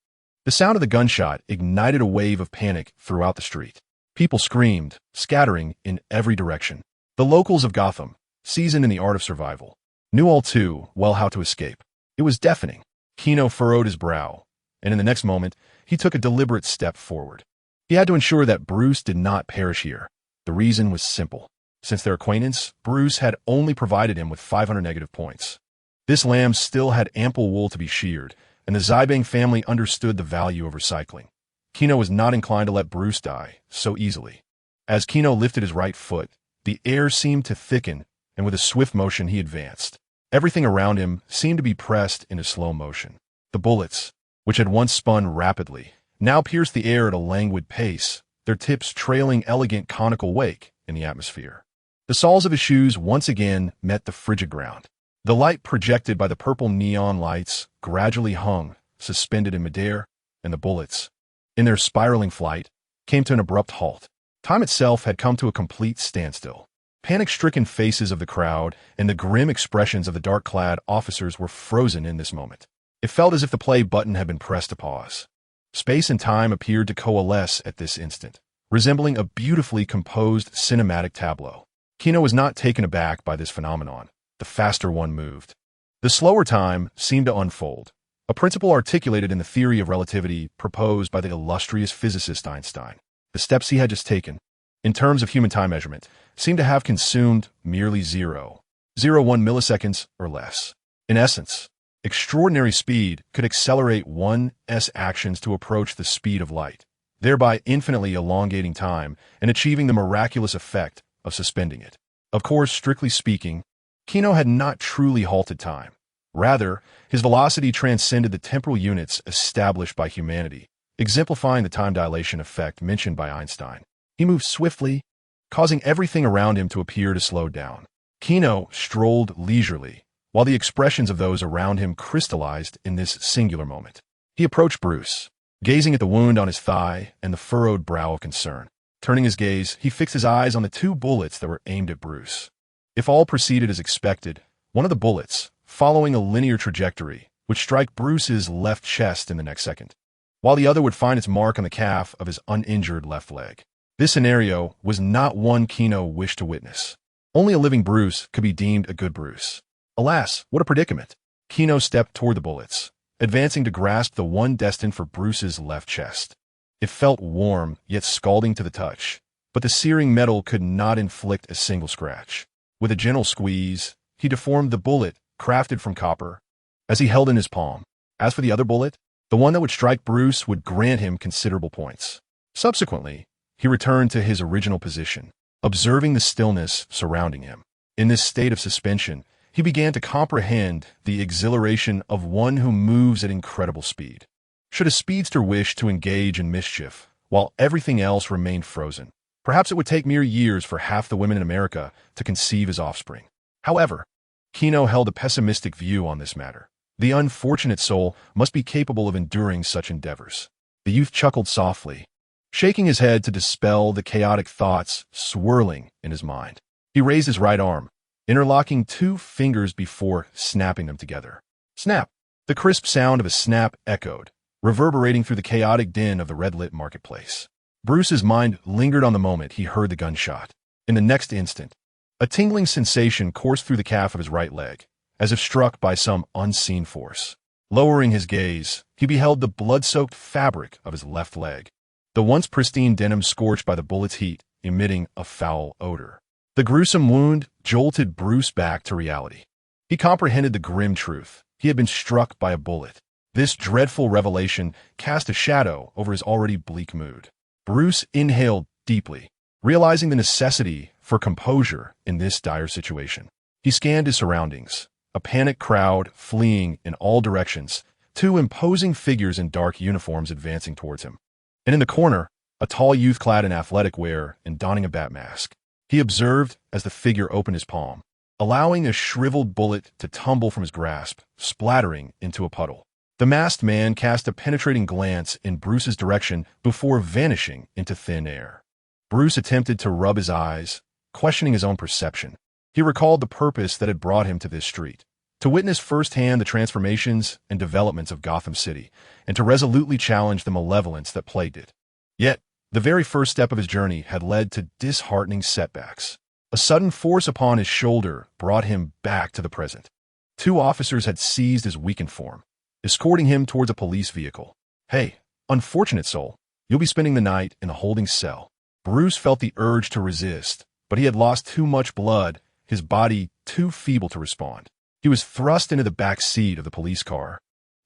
The sound of the gunshot ignited a wave of panic throughout the street. People screamed, scattering in every direction. The locals of Gotham, seasoned in the art of survival, knew all too well how to escape. It was deafening. Gino furrowed his brow, and in the next moment, he took a deliberate step forward. He had to ensure that Bruce did not perish here. The reason was simple. Since their acquaintance, Bruce had only provided him with 500 negative points. This lamb still had ample wool to be sheared, and the Zybang family understood the value of recycling. Gino was not inclined to let Bruce die so easily. As Gino lifted his right foot, the air seemed to thicken, and with a swift motion he advanced. Everything around him seemed to be pressed into slow motion. The bullets, which had once spun rapidly, now pierced the air at a languid pace, their tips trailing elegant conical wake in the atmosphere. The soles of his shoes once again met the frigid ground. The light projected by the purple neon lights gradually hung, suspended in midair, and the bullets, in their spiraling flight, came to an abrupt halt. Time itself had come to a complete standstill. Panic-stricken faces of the crowd and the grim expressions of the dark-clad officers were frozen in this moment. It felt as if the play button had been pressed to pause. Space and time appeared to coalesce at this instant, resembling a beautifully composed cinematic tableau. Gino was not taken aback by this phenomenon. The faster one moved. The slower time seemed to unfold, a principle articulated in the theory of relativity proposed by the illustrious physicist Einstein. The steps he had just taken, in terms of human time measurement, seemed to have consumed merely 0.01 milliseconds or less. In essence, extraordinary speed could accelerate one's actions to approach the speed of light, thereby infinitely elongating time and achieving the miraculous effect of suspending it. Of course, strictly speaking, Gino had not truly halted time. Rather, his velocity transcended the temporal units established by humanity, exemplifying the time dilation effect mentioned by Einstein. He moved swiftly, causing everything around him to appear to slow down. Gino strolled leisurely, while the expressions of those around him crystallized in this singular moment. He approached Bruce, gazing at the wound on his thigh and the furrowed brow of concern. Turning his gaze, he fixed his eyes on the two bullets that were aimed at Bruce. If all proceeded as expected, one of the bullets, following a linear trajectory, would strike Bruce's left chest in the next second, while the other would find its mark on the calf of his uninjured left leg. This scenario was not one Gino wished to witness. Only a living Bruce could be deemed a good Bruce. Alas, what a predicament! Gino stepped toward the bullets, advancing to grasp the one destined for Bruce's left chest. It felt warm, yet scalding to the touch, but the searing metal could not inflict a single scratch. With a gentle squeeze, he deformed the bullet, crafted from copper, as he held in his palm. As for the other bullet, the one that would strike Bruce would grant him considerable points. Subsequently, he returned to his original position, observing the stillness surrounding him. In this state of suspension, he began to comprehend the exhilaration of one who moves at incredible speed. Should a speedster wish to engage in mischief, while everything else remained frozen, perhaps it would take mere years for half the women in America to conceive his offspring. However, Gino held a pessimistic view on this matter. The unfortunate soul must be capable of enduring such endeavors. The youth chuckled softly, shaking his head to dispel the chaotic thoughts swirling in his mind. He raised his right arm, interlocking two fingers before snapping them together. Snap! The crisp sound of a snap echoed, reverberating through the chaotic din of the red-lit marketplace. Bruce's mind lingered on the moment he heard the gunshot. In the next instant, a tingling sensation coursed through the calf of his right leg, as if struck by some unseen force. Lowering his gaze, he beheld the blood-soaked fabric of his left leg, the once pristine denim scorched by the bullet's heat, emitting a foul odor. The gruesome wound jolted Bruce back to reality. He comprehended the grim truth. He had been struck by a bullet. This dreadful revelation cast a shadow over his already bleak mood. Bruce inhaled deeply, realizing the necessity for composure in this dire situation. He scanned his surroundings, a panicked crowd fleeing in all directions, two imposing figures in dark uniforms advancing towards him. And in the corner, a tall youth clad in athletic wear and donning a bat mask. He observed as the figure opened his palm, allowing a shriveled bullet to tumble from his grasp, splattering into a puddle. The masked man cast a penetrating glance in Bruce's direction before vanishing into thin air. Bruce attempted to rub his eyes, questioning his own perception. He recalled the purpose that had brought him to this street, to witness firsthand the transformations and developments of Gotham City, and to resolutely challenge the malevolence that plagued it. Yet, the very first step of his journey had led to disheartening setbacks. A sudden force upon his shoulder brought him back to the present. Two officers had seized his weakened form, escorting him towards a police vehicle. "Hey, unfortunate soul, you'll be spending the night in a holding cell." Bruce felt the urge to resist, but he had lost too much blood, his body too feeble to respond. He was thrust into the back seat of the police car,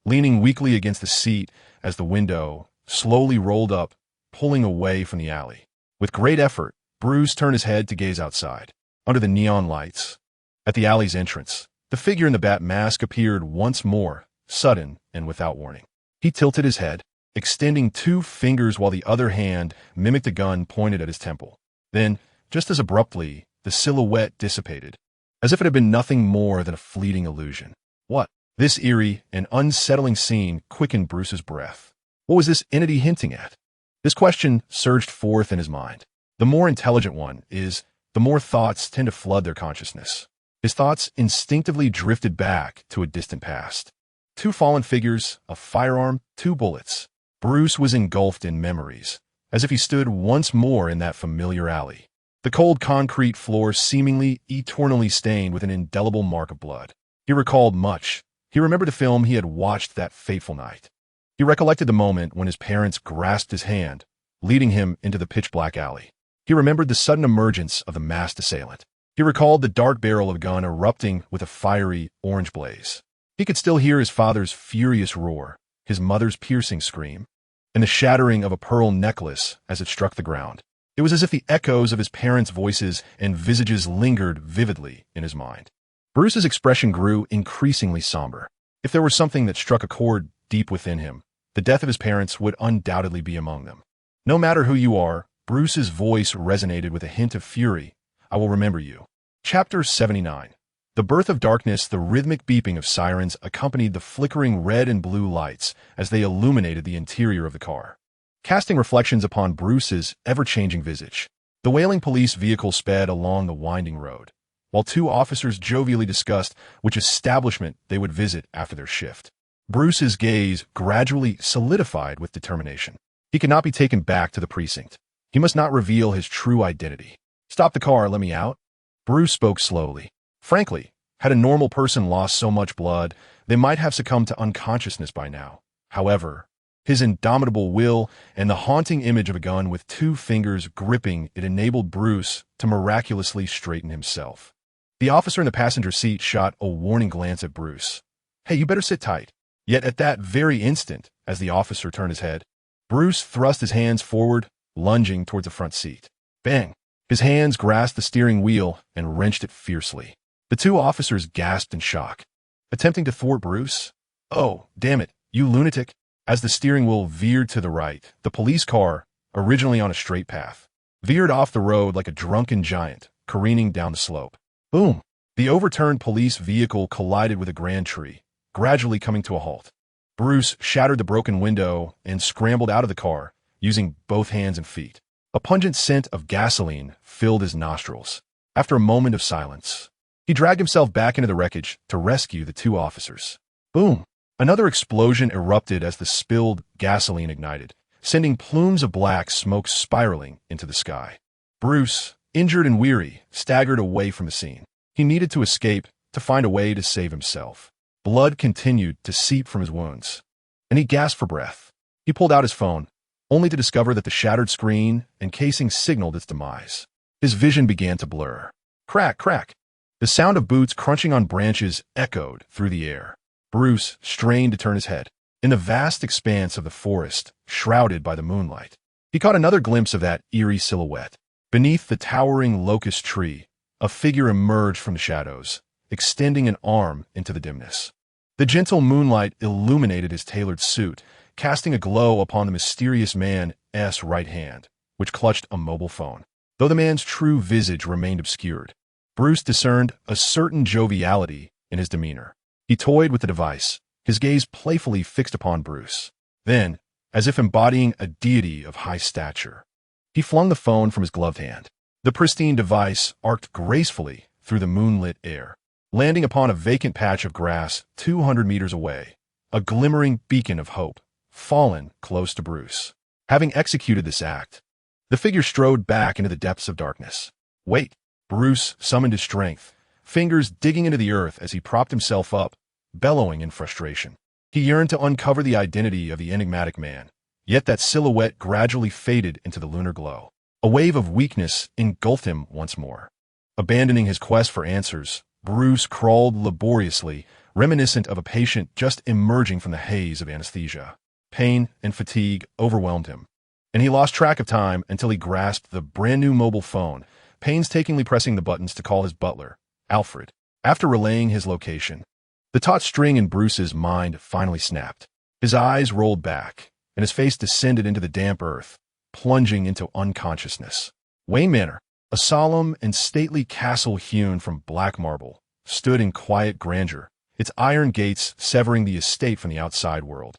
leaning weakly against the seat as the window slowly rolled up, pulling away from the alley. With great effort, Bruce turned his head to gaze outside. Under the neon lights, at the alley's entrance, the figure in the bat mask appeared once more, sudden and without warning. He tilted his head, extending two fingers while the other hand mimicked a gun pointed at his temple. Then, just as abruptly, the silhouette dissipated, as if it had been nothing more than a fleeting illusion. What? This eerie and unsettling scene quickened Bruce's breath. What was this entity hinting at? This question surged forth in his mind. The more intelligent one is, the more thoughts tend to flood their consciousness. His thoughts instinctively drifted back to a distant past. Two fallen figures, a firearm, two bullets. Bruce was engulfed in memories, as if he stood once more in that familiar alley. The cold concrete floor seemingly eternally stained with an indelible mark of blood. He recalled much. He remembered the film he had watched that fateful night. He recollected the moment when his parents grasped his hand, leading him into the pitch-black alley. He remembered the sudden emergence of the masked assailant. He recalled the dark barrel of a gun erupting with a fiery orange blaze. He could still hear his father's furious roar, his mother's piercing scream, and the shattering of a pearl necklace as it struck the ground. It was as if the echoes of his parents' voices and visages lingered vividly in his mind. Bruce's expression grew increasingly somber. If there was something that struck a chord deep within him, the death of his parents would undoubtedly be among them. No matter who you are, Bruce's voice resonated with a hint of fury. I will remember you. Chapter 79. The birth of darkness. The rhythmic beeping of sirens accompanied the flickering red and blue lights as they illuminated the interior of the car, casting reflections upon Bruce's ever-changing visage. The wailing police vehicle sped along the winding road, while two officers jovially discussed which establishment they would visit after their shift. Bruce's gaze gradually solidified with determination. He could not be taken back to the precinct. He must not reveal his true identity. "Stop the car, let me out." Bruce spoke slowly. Frankly, had a normal person lost so much blood, they might have succumbed to unconsciousness by now. However, his indomitable will and the haunting image of a gun with two fingers gripping it enabled Bruce to miraculously straighten himself. The officer in the passenger seat shot a warning glance at Bruce. "Hey, you better sit tight." Yet at that very instant, as the officer turned his head, Bruce thrust his hands forward, lunging towards the front seat. Bang! His hands grasped the steering wheel and wrenched it fiercely. The two officers gasped in shock. Attempting to thwart Bruce? "Oh, damn it, you lunatic." As the steering wheel veered to the right, the police car, originally on a straight path, veered off the road like a drunken giant, careening down the slope. Boom! The overturned police vehicle collided with a grand tree, gradually coming to a halt. Bruce shattered the broken window and scrambled out of the car, using both hands and feet. A pungent scent of gasoline filled his nostrils. After a moment of silence, he dragged himself back into the wreckage to rescue the two officers. Boom! Another explosion erupted as the spilled gasoline ignited, sending plumes of black smoke spiraling into the sky. Bruce, injured and weary, staggered away from the scene. He needed to escape, to find a way to save himself. Blood continued to seep from his wounds, and he gasped for breath. He pulled out his phone, only to discover that the shattered screen and casing signaled its demise. His vision began to blur. Crack, crack. The sound of boots crunching on branches echoed through the air. Bruce strained to turn his head. In the vast expanse of the forest, shrouded by the moonlight, he caught another glimpse of that eerie silhouette. Beneath the towering locust tree, a figure emerged from the shadows, extending an arm into the dimness. The gentle moonlight illuminated his tailored suit, casting a glow upon the mysterious man's right hand, which clutched a mobile phone. Though the man's true visage remained obscured, Bruce discerned a certain joviality in his demeanor. He toyed with the device, his gaze playfully fixed upon Bruce. Then, as if embodying a deity of high stature, he flung the phone from his gloved hand. The pristine device arced gracefully through the moonlit air, landing upon a vacant patch of grass 200 meters away, a glimmering beacon of hope, fallen close to Bruce. Having executed this act, the figure strode back into the depths of darkness. Wait! Bruce summoned his strength, fingers digging into the earth as he propped himself up, bellowing in frustration. He yearned to uncover the identity of the enigmatic man, yet that silhouette gradually faded into the lunar glow. A wave of weakness engulfed him once more. Abandoning his quest for answers, Bruce crawled laboriously, reminiscent of a patient just emerging from the haze of anesthesia. Pain and fatigue overwhelmed him, and he lost track of time until he grasped the brand-new mobile phone, painstakingly pressing the buttons to call his butler, Alfred. After relaying his location, the taut string in Bruce's mind finally snapped. His eyes rolled back, and his face descended into the damp earth, plunging into unconsciousness. Wayne Manor, a solemn and stately castle hewn from black marble, stood in quiet grandeur, its iron gates severing the estate from the outside world,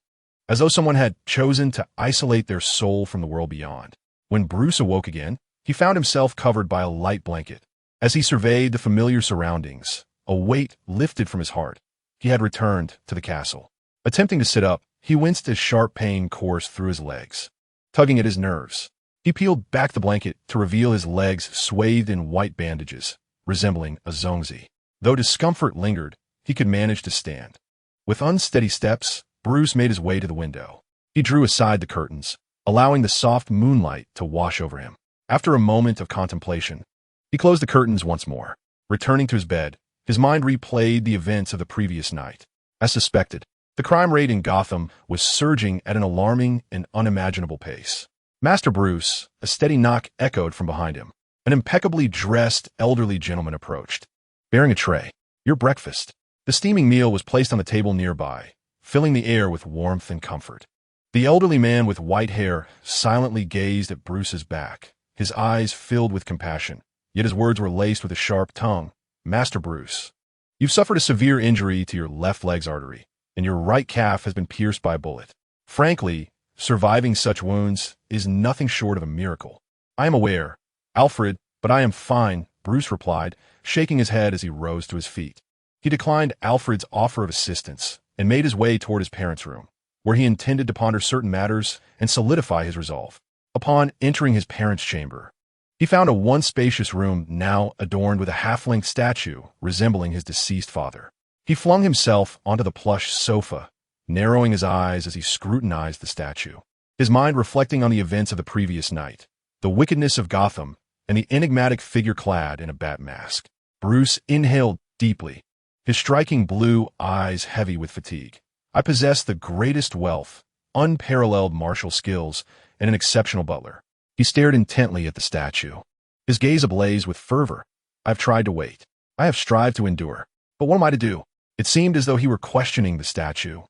as though someone had chosen to isolate their soul from the world beyond. When Bruce awoke again, he found himself covered by a light blanket. As he surveyed the familiar surroundings, a weight lifted from his heart. He had returned to the castle. Attempting to sit up, he winced as sharp pain coursed through his legs, tugging at his nerves. He peeled back the blanket to reveal his legs swathed in white bandages, resembling a zongzi. Though discomfort lingered, he could manage to stand. With unsteady steps, Bruce made his way to the window. He drew aside the curtains, allowing the soft moonlight to wash over him. After a moment of contemplation, he closed the curtains once more. Returning to his bed, his mind replayed the events of the previous night. As suspected, the crime rate in Gotham was surging at an alarming and unimaginable pace. Master Bruce, a steady knock echoed from behind him. An impeccably dressed elderly gentleman approached, bearing a tray. Your breakfast. The steaming meal was placed on the table nearby, filling the air with warmth and comfort. The elderly man with white hair silently gazed at Bruce's back, his eyes filled with compassion, yet his words were laced with a sharp tongue. Master Bruce, you've suffered a severe injury to your left leg's artery, and your right calf has been pierced by a bullet. Frankly, surviving such wounds is nothing short of a miracle. I am aware, Alfred, but I am fine, Bruce replied, shaking his head as he rose to his feet. He declined Alfred's offer of assistance and made his way toward his parents' room, where he intended to ponder certain matters and solidify his resolve. Upon entering his parents' chamber, he found a once spacious room now adorned with a half-length statue resembling his deceased father. He flung himself onto the plush sofa, narrowing his eyes as he scrutinized the statue, his mind reflecting on the events of the previous night, the wickedness of Gotham, and the enigmatic figure clad in a bat mask. Bruce inhaled deeply, his striking blue eyes heavy with fatigue. I possess the greatest wealth, unparalleled martial skills, and an exceptional butler. He stared intently at the statue, his gaze ablaze with fervor. I've tried to wait. I have strived to endure. But what am I to do? It seemed as though he were questioning the statue,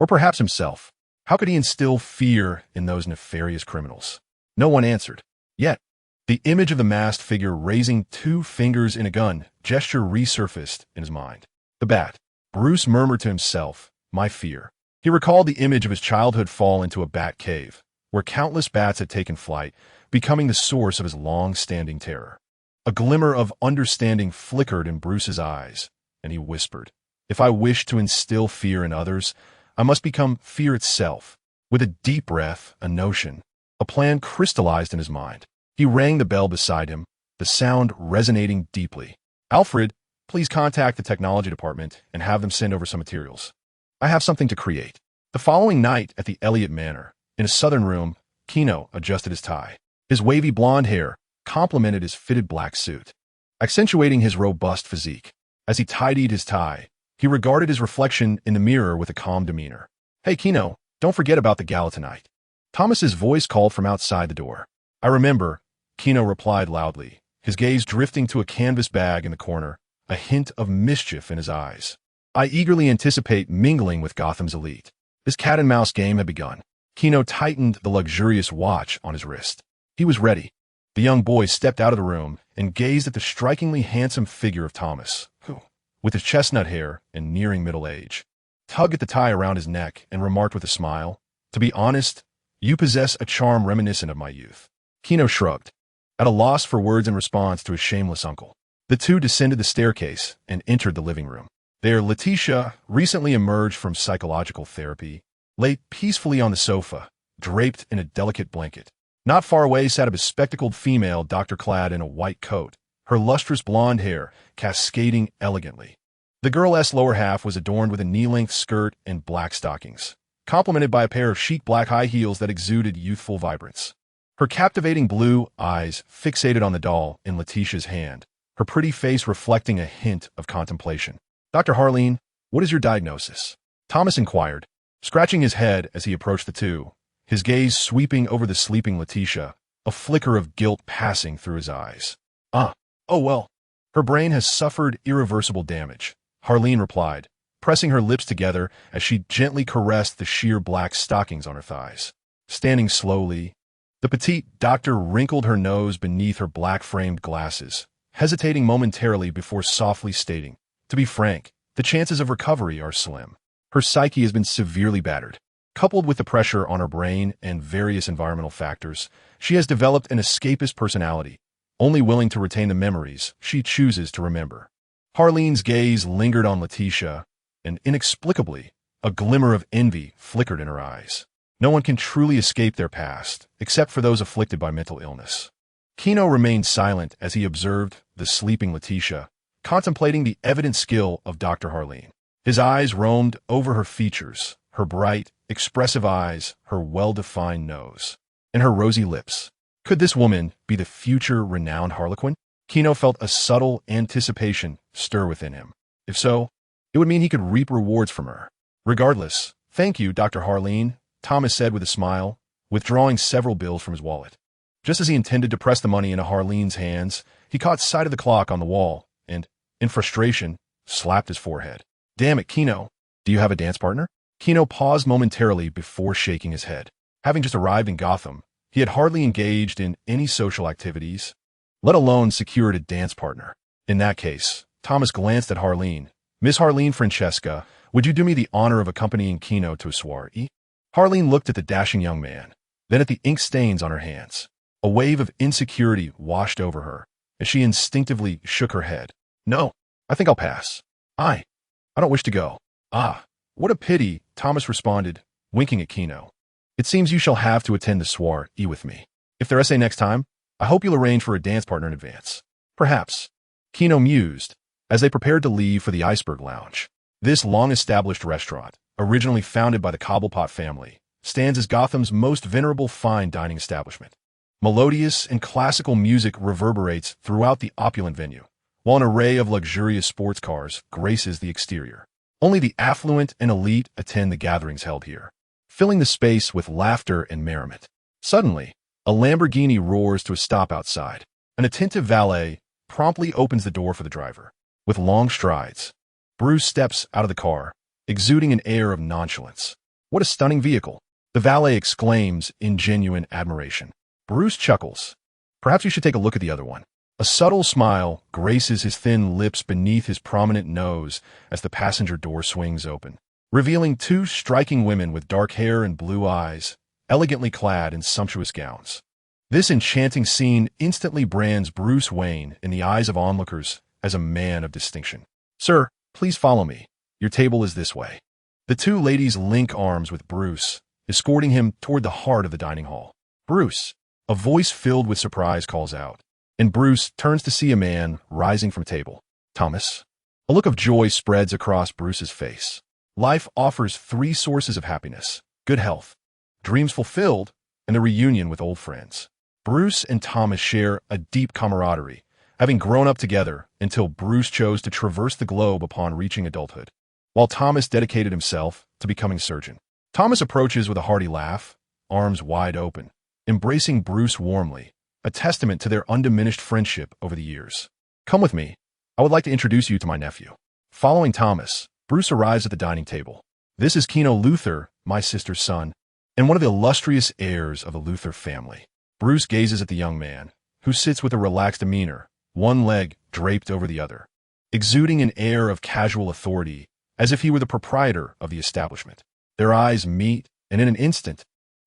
or perhaps himself. How could he instill fear in those nefarious criminals? No one answered. Yet, the image of the masked figure raising 2 fingers in a gun gesture resurfaced in his mind. The bat. Bruce murmured to himself, my fear. He recalled the image of his childhood fall into a bat cave, where countless bats had taken flight, becoming the source of his long-standing terror. A glimmer of understanding flickered in Bruce's eyes, and he whispered, if I wish to instill fear in others, I must become fear itself. With a deep breath, a notion, a plan crystallized in his mind. He rang the bell beside him, the sound resonating deeply. Alfred, please contact the technology department and have them send over some materials. I have something to create. The following night at the Elliott Manor, in a southern room, Gino adjusted his tie. His wavy blonde hair complemented his fitted black suit, accentuating his robust physique. As he tidied his tie, he regarded his reflection in the mirror with a calm demeanor. Hey, Gino, Don't forget about the gala tonight. Thomas's voice called from outside the door. I remember, Gino replied loudly, his gaze drifting to a canvas bag in the corner, a hint of mischief in his eyes. I eagerly anticipate mingling with Gotham's elite. This cat-and-mouse game had begun. Gino tightened the luxurious watch on his wrist. He was ready. The young boy stepped out of the room and gazed at the strikingly handsome figure of Thomas, who, with his chestnut hair and nearing middle age, tugged at the tie around his neck and remarked with a smile, "To be honest, you possess a charm reminiscent of my youth." Gino shrugged, at a loss for words in response to his shameless uncle. The two descended the staircase and entered the living room. There, Letitia, recently emerged from psychological therapy, lay peacefully on the sofa, draped in a delicate blanket. Not far away sat a bespectacled female doctor clad in a white coat, her lustrous blonde hair cascading elegantly. The girl's lower half was adorned with a knee-length skirt and black stockings, complemented by a pair of chic black high heels that exuded youthful vibrance. Her captivating blue eyes fixated on the doll in Letitia's hand, her pretty face reflecting a hint of contemplation. "Dr. Harleen, what is your diagnosis?" Thomas inquired, scratching his head as he approached the two, his gaze sweeping over the sleeping Letitia, a flicker of guilt passing through his eyes. Oh well, her brain has suffered irreversible damage," Harleen replied, pressing her lips together as she gently caressed the sheer black stockings on her thighs. Standing slowly, the petite doctor wrinkled her nose beneath her black-framed glasses, hesitating momentarily before softly stating, "To be frank, the chances of recovery are slim. Her psyche has been severely battered. Coupled with the pressure on her brain and various environmental factors, she has developed an escapist personality, only willing to retain the memories she chooses to remember." Harleen's gaze lingered on Letitia, and inexplicably, a glimmer of envy flickered in her eyes. No one can truly escape their past, except for those afflicted by mental illness. Gino remained silent as he observed the sleeping Letitia, contemplating the evident skill of Dr. Harleen. His eyes roamed over her features, her bright, expressive eyes, her well-defined nose, and her rosy lips. Could this woman be the future renowned Harlequin? Gino felt a subtle anticipation stir within him. If so, it would mean he could reap rewards from her. Regardless, "Thank you, Dr. Harleen," Thomas said with a smile, withdrawing several bills from his wallet. Just as he intended to press the money into Harleen's hands, he caught sight of the clock on the wall and, in frustration, slapped his forehead. "Damn it, Gino. Do you have a dance partner?" Gino paused momentarily before shaking his head. Having just arrived in Gotham, he had hardly engaged in any social activities, let alone secured a dance partner. In that case, Thomas glanced at Harleen. "Miss Harleen Francesca, would you do me the honor of accompanying Gino to a soiree?" Harleen looked at the dashing young man, then at the ink stains on her hands. A wave of insecurity washed over her as she instinctively shook her head. "No, I think I'll pass. I don't wish to go." "Ah, what a pity," Thomas responded, winking at Gino. "It seems you shall have to attend the soiree with me. If there's essay next time, I hope you'll arrange for a dance partner in advance." "Perhaps," Gino mused, as they prepared to leave for the Iceberg Lounge. This long-established restaurant, originally founded by the Cobblepot family, stands as Gotham's most venerable fine dining establishment. Melodious and classical music reverberates throughout the opulent venue, while an array of luxurious sports cars graces the exterior. Only the affluent and elite attend the gatherings held here, filling the space with laughter and merriment. Suddenly, a Lamborghini roars to a stop outside. An attentive valet promptly opens the door for the driver. With long strides, Bruce steps out of the car, exuding an air of nonchalance. "What a stunning vehicle!" the valet exclaims in genuine admiration. Bruce chuckles. "Perhaps you should take a look at the other one." A subtle smile graces his thin lips beneath his prominent nose as the passenger door swings open, revealing two striking women with dark hair and blue eyes, elegantly clad in sumptuous gowns. This enchanting scene instantly brands Bruce Wayne in the eyes of onlookers as a man of distinction. "Sir, please follow me. Your table is this way." The two ladies link arms with Bruce, escorting him toward the heart of the dining hall. "Bruce," a voice filled with surprise calls out, and Bruce turns to see a man rising from a table. "Thomas." A look of joy spreads across Bruce's face. Life offers three sources of happiness: good health, dreams fulfilled, and the reunion with old friends. Bruce and Thomas share a deep camaraderie, having grown up together until Bruce chose to traverse the globe upon reaching adulthood, while Thomas dedicated himself to becoming surgeon. Thomas approaches with a hearty laugh, arms wide open, embracing Bruce warmly, a testament to their undiminished friendship over the years. Come with me. I would like to introduce you to my nephew. Following Thomas, Bruce arrives at the dining table. This is Gino Luthor, my sister's son, and one of the illustrious heirs of the Luthor family. Bruce gazes at the young man, who sits with a relaxed demeanor, one leg draped over the other, exuding an air of casual authority, as if he were the proprietor of the establishment. Their eyes meet, and in an instant,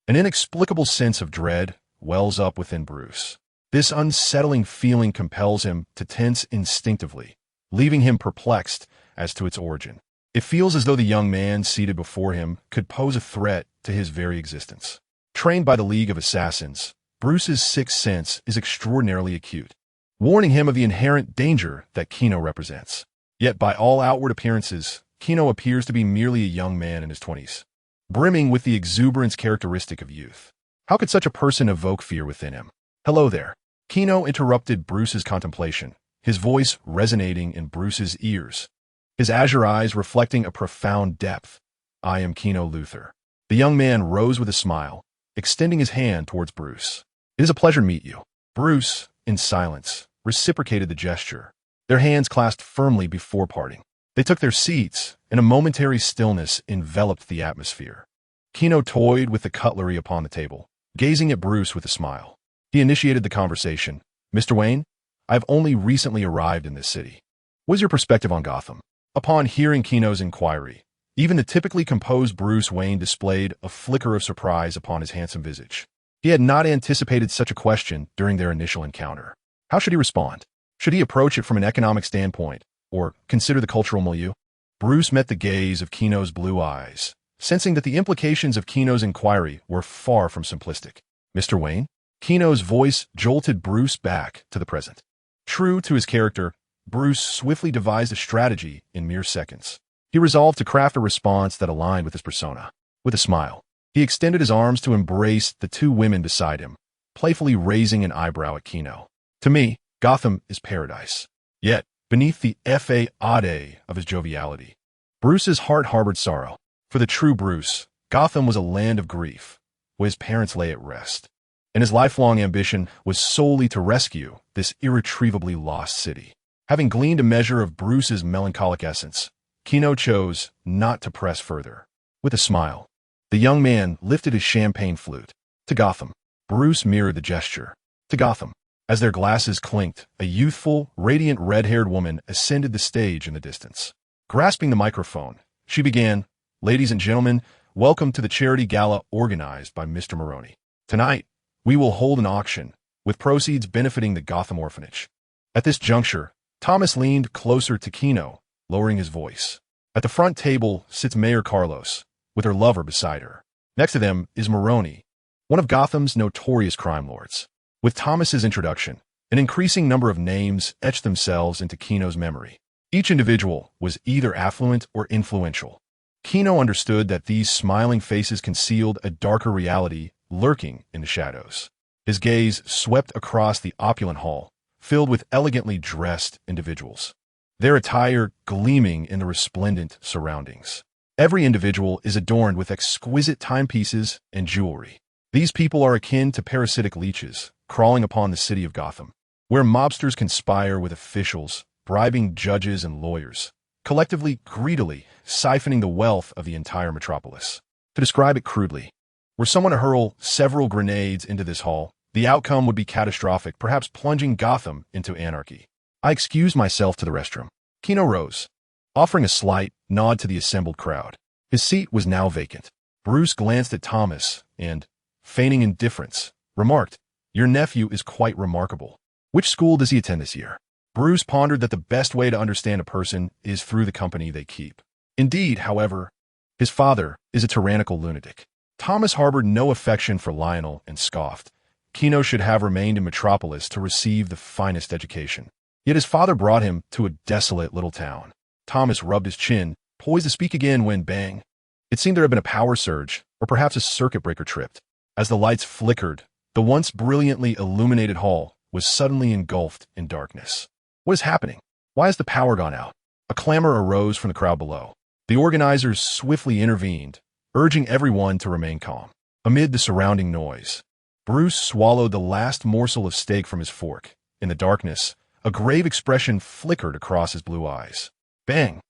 an inexplicable sense of dread wells up within Bruce. This unsettling feeling compels him to tense instinctively, leaving him perplexed as to its origin. It feels as though the young man seated before him could pose a threat to his very existence. Trained by the League of Assassins, Bruce's sixth sense is extraordinarily acute, warning him of the inherent danger that Gino represents. Yet by all outward appearances, Gino appears to be merely a young man in his 20s, brimming with the exuberance characteristic of youth. How could such a person evoke fear within him? Hello there. Gino interrupted Bruce's contemplation, his voice resonating in Bruce's ears, his azure eyes reflecting a profound depth. I am Gino Luthor. The young man rose with a smile, extending his hand towards Bruce. It is a pleasure to meet you. Bruce, in silence, reciprocated the gesture, their hands clasped firmly before parting. They took their seats, and a momentary stillness enveloped the atmosphere. Gino toyed with the cutlery upon the table, gazing at Bruce with a smile. He initiated the conversation. Mr. Wayne, I have only recently arrived in this city. What is your perspective on Gotham? Upon hearing Gino's inquiry, even the typically composed Bruce Wayne displayed a flicker of surprise upon his handsome visage. He had not anticipated such a question during their initial encounter. How should he respond? Should he approach it from an economic standpoint, or consider the cultural milieu? Bruce met the gaze of Gino's blue eyes, sensing that the implications of Gino's inquiry were far from simplistic. Mr. Wayne? Gino's voice jolted Bruce back to the present. True to his character, Bruce swiftly devised a strategy in mere seconds. He resolved to craft a response that aligned with his persona. With a smile, he extended his arms to embrace the two women beside him, playfully raising an eyebrow at Gino. To me, Gotham is paradise. Yet, beneath the facade of his joviality, Bruce's heart harbored sorrow. For the true Bruce, Gotham was a land of grief, where his parents lay at rest, and his lifelong ambition was solely to rescue this irretrievably lost city. Having gleaned a measure of Bruce's melancholic essence, Gino chose not to press further. With a smile, the young man lifted his champagne flute. To Gotham. Bruce mirrored the gesture. To Gotham. As their glasses clinked, a youthful, radiant red-haired woman ascended the stage in the distance. Grasping the microphone, she began, Ladies and gentlemen, welcome to the charity gala organized by Mr. Maroney. Tonight, we will hold an auction, with proceeds benefiting the Gotham Orphanage. At this juncture, Thomas leaned closer to Gino, lowering his voice. At the front table sits Mayor Carlos, with her lover beside her. Next to them is Maroney, one of Gotham's notorious crime lords. With Thomas's introduction, an increasing number of names etched themselves into Gino's memory. Each individual was either affluent or influential. Gino understood that these smiling faces concealed a darker reality lurking in the shadows. His gaze swept across the opulent hall, filled with elegantly dressed individuals, their attire gleaming in the resplendent surroundings. Every individual is adorned with exquisite timepieces and jewelry. These people are akin to parasitic leeches, crawling upon the city of Gotham, where mobsters conspire with officials, bribing judges and lawyers, collectively, greedily, siphoning the wealth of the entire metropolis. To describe it crudely, were someone to hurl several grenades into this hall, the outcome would be catastrophic, perhaps plunging Gotham into anarchy. I excused myself to the restroom. Gino rose, offering a slight nod to the assembled crowd. His seat was now vacant. Bruce glanced at Thomas and, feigning indifference, remarked, Your nephew is quite remarkable. Which school does he attend this year? Bruce pondered that the best way to understand a person is through the company they keep. Indeed, however, his father is a tyrannical lunatic. Thomas harbored no affection for Lionel and scoffed. Gino should have remained in Metropolis to receive the finest education. Yet his father brought him to a desolate little town. Thomas rubbed his chin, poised to speak again when, bang, it seemed there had been a power surge, or perhaps a circuit breaker tripped. As the lights flickered, the once brilliantly illuminated hall was suddenly engulfed in darkness. What is happening? Why has the power gone out? A clamor arose from the crowd below. The organizers swiftly intervened, urging everyone to remain calm. Amid the surrounding noise, Bruce swallowed the last morsel of steak from his fork. In the darkness, a grave expression flickered across his blue eyes. Bang!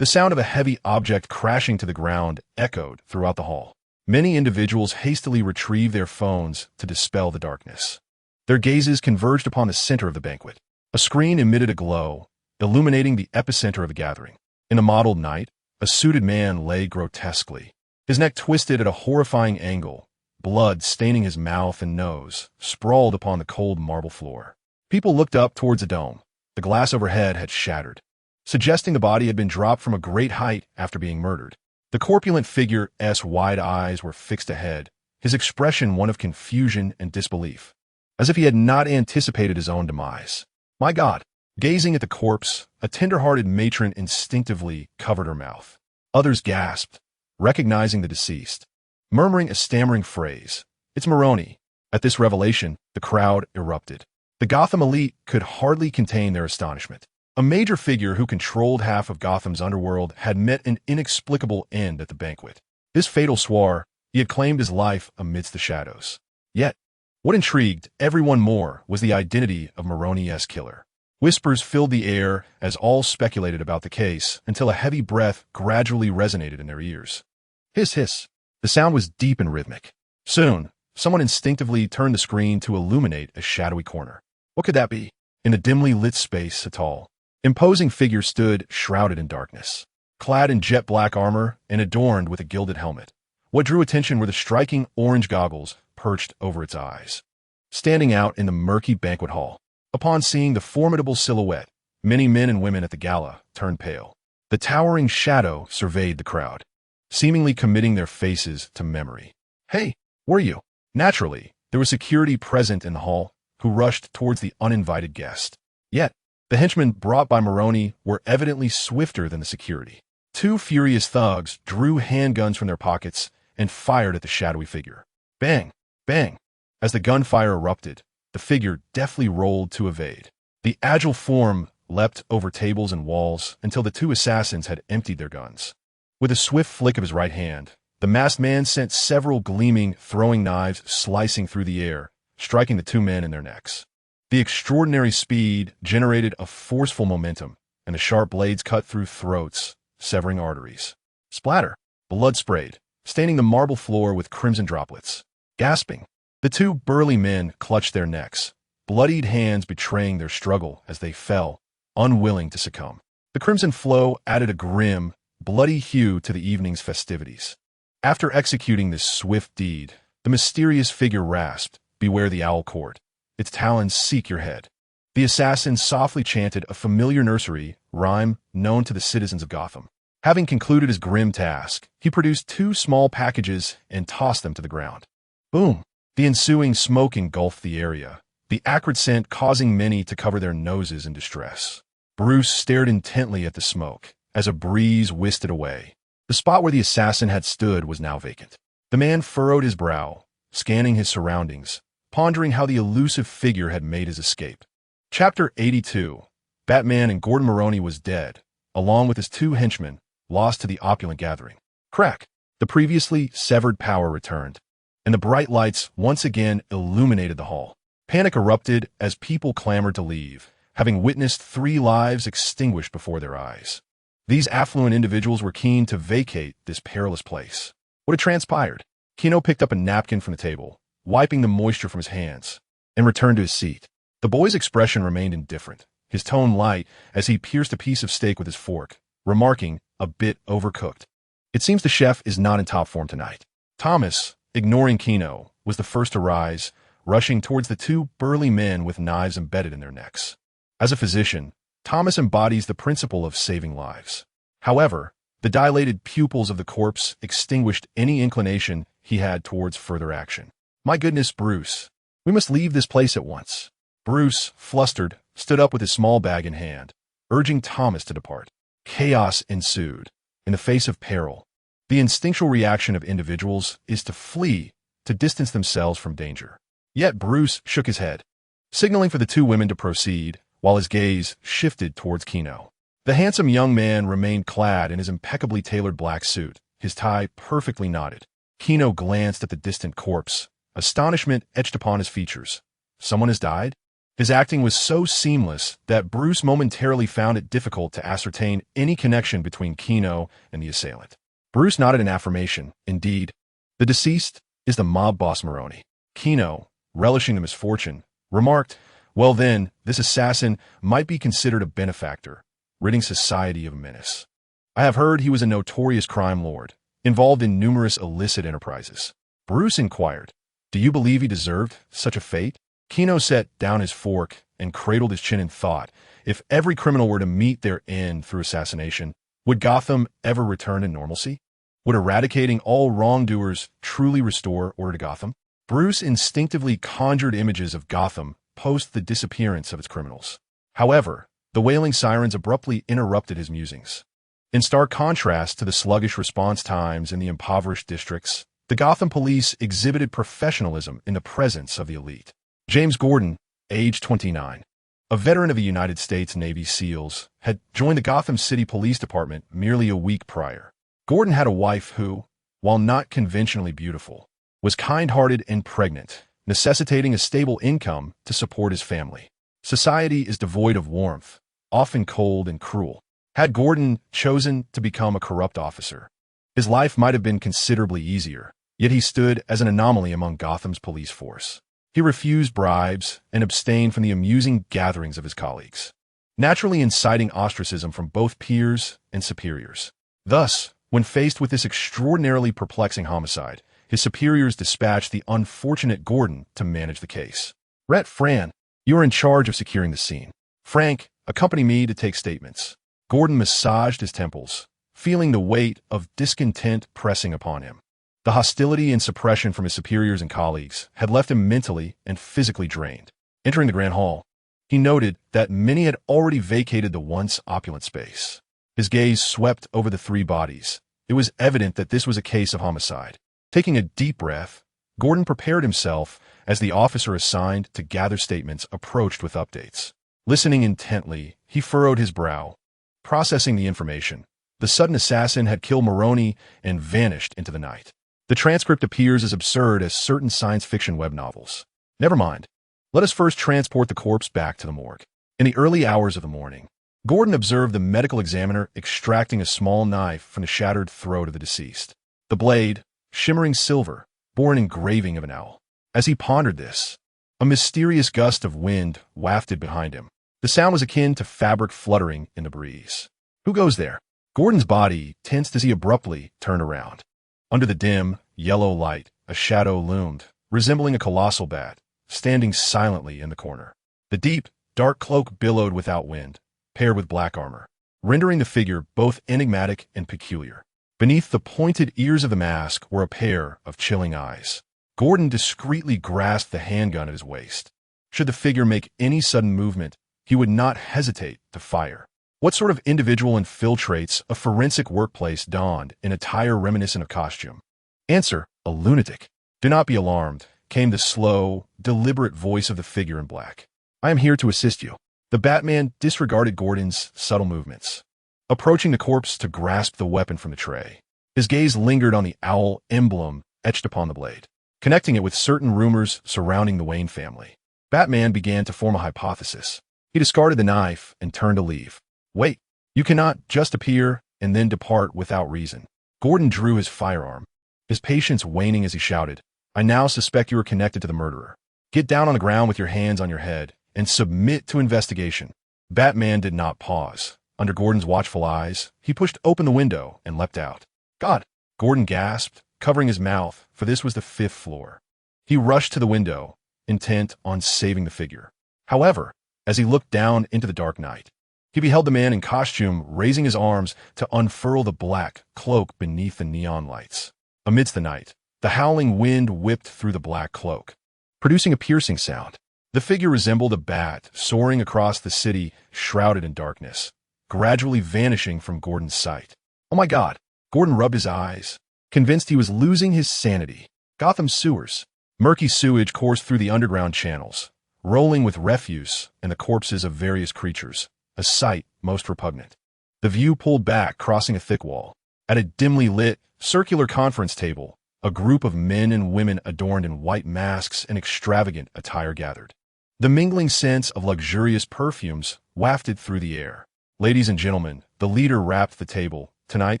The sound of a heavy object crashing to the ground echoed throughout the hall. Many individuals hastily retrieved their phones to dispel the darkness. Their gazes converged upon the center of the banquet. A screen emitted a glow, illuminating the epicenter of the gathering. In the mottled night, a suited man lay grotesquely. His neck twisted at a horrifying angle, blood staining his mouth and nose, sprawled upon the cold marble floor. People looked up towards the dome. The glass overhead had shattered, suggesting the body had been dropped from a great height after being murdered. The corpulent figure's wide eyes were fixed ahead, his expression one of confusion and disbelief, as if he had not anticipated his own demise. My God! Gazing at the corpse, a tender-hearted matron instinctively covered her mouth. Others gasped, recognizing the deceased, murmuring a stammering phrase. It's Maroni. At this revelation, the crowd erupted. The Gotham elite could hardly contain their astonishment. A major figure who controlled half of Gotham's underworld had met an inexplicable end at the banquet. This fatal soir, he had claimed his life amidst the shadows. Yet, what intrigued everyone more was the identity of Maroni's killer. Whispers filled the air as all speculated about the case until a heavy breath gradually resonated in their ears. Hiss, hiss. The sound was deep and rhythmic. Soon, someone instinctively turned the screen to illuminate a shadowy corner. What could that be? In the dimly lit space, a tall, imposing figure stood shrouded in darkness, clad in jet black armor and adorned with a gilded helmet. What drew attention were the striking orange goggles perched over its eyes. Standing out in the murky banquet hall, upon seeing the formidable silhouette, many men and women at the gala turned pale. The towering shadow surveyed the crowd, seemingly committing their faces to memory. Hey, were you? Naturally, there was security present in the hall, who rushed towards the uninvited guest. Yet, the henchmen brought by Maroni were evidently swifter than the security. Two furious thugs drew handguns from their pockets and fired at the shadowy figure. Bang! Bang! As the gunfire erupted, the figure deftly rolled to evade. The agile form leapt over tables and walls until the two assassins had emptied their guns. With a swift flick of his right hand, the masked man sent several gleaming, throwing knives slicing through the air, striking the two men in their necks. The extraordinary speed generated a forceful momentum, and the sharp blades cut through throats, severing arteries. Splatter! Blood sprayed, staining the marble floor with crimson droplets. Gasping, the two burly men clutched their necks, bloodied hands betraying their struggle as they fell, unwilling to succumb. The crimson flow added a grim, bloody hue to the evening's festivities. After executing this swift deed, the mysterious figure rasped, "Beware the owl court. Its talons seek your head." The assassin softly chanted a familiar nursery rhyme known to the citizens of Gotham. Having concluded his grim task, he produced two small packages and tossed them to the ground. Boom! The ensuing smoke engulfed the area, the acrid scent causing many to cover their noses in distress. Bruce stared intently at the smoke as a breeze whisked it away. The spot where the assassin had stood was now vacant. The man furrowed his brow, scanning his surroundings, pondering how the elusive figure had made his escape. Chapter 82. Batman and Gordon Maroni was dead, along with his two henchmen, lost to the opulent gathering. Crack! The previously severed power returned, and the bright lights once again illuminated the hall. Panic erupted as people clamored to leave, having witnessed 3 lives extinguished before their eyes. These affluent individuals were keen to vacate this perilous place. What had transpired? Gino picked up a napkin from the table, wiping the moisture from his hands, and returned to his seat. The boy's expression remained indifferent, his tone light as he pierced a piece of steak with his fork, remarking, "A bit overcooked. It seems the chef is not in top form tonight." Thomas, ignoring Gino, was the first to rise, rushing towards the 2 burly men with knives embedded in their necks. As a physician, Thomas embodies the principle of saving lives. However, the dilated pupils of the corpse extinguished any inclination he had towards further action. "My goodness, Bruce. We must leave this place at once." Bruce, flustered, stood up with his small bag in hand, urging Thomas to depart. Chaos ensued. In the face of peril, the instinctual reaction of individuals is to flee, to distance themselves from danger. Yet Bruce shook his head, signaling for the 2 women to proceed, while his gaze shifted towards Gino. The handsome young man remained clad in his impeccably tailored black suit, his tie perfectly knotted. Gino glanced at the distant corpse. Astonishment etched upon his features. Someone has died? His acting was so seamless that Bruce momentarily found it difficult to ascertain any connection between Gino and the assailant. Bruce nodded in affirmation. Indeed, the deceased is the mob boss Maroni. Gino, relishing the misfortune, remarked, "Well then, this assassin might be considered a benefactor, ridding society of a menace. I have heard he was a notorious crime lord, involved in numerous illicit enterprises." Bruce inquired, "Do you believe he deserved such a fate?" Gino set down his fork and cradled his chin in thought. If every criminal were to meet their end through assassination, would Gotham ever return to normalcy? Would eradicating all wrongdoers truly restore order to Gotham? Bruce instinctively conjured images of Gotham post the disappearance of its criminals. However, the wailing sirens abruptly interrupted his musings. In stark contrast to the sluggish response times in the impoverished districts, the Gotham police exhibited professionalism in the presence of the elite. James Gordon, age 29, a veteran of the United States Navy SEALs, had joined the Gotham City Police Department merely a week prior. Gordon had a wife who, while not conventionally beautiful, was kind-hearted and pregnant, necessitating a stable income to support his family. Society is devoid of warmth, often cold and cruel. Had Gordon chosen to become a corrupt officer, his life might have been considerably easier, yet he stood as an anomaly among Gotham's police force. He refused bribes and abstained from the amusing gatherings of his colleagues, naturally inciting ostracism from both peers and superiors. Thus, when faced with this extraordinarily perplexing homicide, his superiors dispatched the unfortunate Gordon to manage the case. "Rhett Fran, you are in charge of securing the scene. Frank, accompany me to take statements." Gordon massaged his temples, feeling the weight of discontent pressing upon him. The hostility and suppression from his superiors and colleagues had left him mentally and physically drained. Entering the Grand Hall, he noted that many had already vacated the once opulent space. His gaze swept over the three bodies. It was evident that this was a case of homicide. Taking a deep breath, Gordon prepared himself as the officer assigned to gather statements approached with updates. Listening intently, he furrowed his brow, processing the information. The sudden assassin had killed Maroni and vanished into the night. The transcript appears as absurd as certain science fiction web novels. Never mind. Let us first transport the corpse back to the morgue. In the early hours of the morning, Gordon observed the medical examiner extracting a small knife from the shattered throat of the deceased. The blade, shimmering silver, bore an engraving of an owl. As he pondered this, a mysterious gust of wind wafted behind him. The sound was akin to fabric fluttering in the breeze. "Who goes there?" Gordon's body tensed as he abruptly turned around. Under the dim, yellow light, a shadow loomed, resembling a colossal bat, standing silently in the corner. The deep, dark cloak billowed without wind, paired with black armor, rendering the figure both enigmatic and peculiar. Beneath the pointed ears of the mask were a pair of chilling eyes. Gordon discreetly grasped the handgun at his waist. Should the figure make any sudden movement, he would not hesitate to fire. What sort of individual infiltrates a forensic workplace donned in attire reminiscent of costume? Answer, a lunatic. "Do not be alarmed," came the slow, deliberate voice of the figure in black. "I am here to assist you." The Batman disregarded Gordon's subtle movements, approaching the corpse to grasp the weapon from the tray. His gaze lingered on the owl emblem etched upon the blade, connecting it with certain rumors surrounding the Wayne family. Batman began to form a hypothesis. He discarded the knife and turned to leave. "Wait, you cannot just appear and then depart without reason." Gordon drew his firearm, his patience waning as he shouted, "I now suspect you are connected to the murderer. Get down on the ground with your hands on your head and submit to investigation." Batman did not pause. Under Gordon's watchful eyes, he pushed open the window and leapt out. "God!" Gordon gasped, covering his mouth, for this was the 5th floor. He rushed to the window, intent on saving the figure. However, as he looked down into the dark night, he beheld the man in costume raising his arms to unfurl the black cloak beneath the neon lights. Amidst the night, the howling wind whipped through the black cloak, producing a piercing sound. The figure resembled a bat soaring across the city, shrouded in darkness, gradually vanishing from Gordon's sight. "Oh my God!" Gordon rubbed his eyes, convinced he was losing his sanity. Gotham sewers. Murky sewage coursed through the underground channels, rolling with refuse and the corpses of various creatures, a sight most repugnant. The view pulled back, crossing a thick wall. At a dimly lit, circular conference table, a group of men and women adorned in white masks and extravagant attire gathered. The mingling scents of luxurious perfumes wafted through the air. Ladies and gentlemen, the leader rapped the table. Tonight,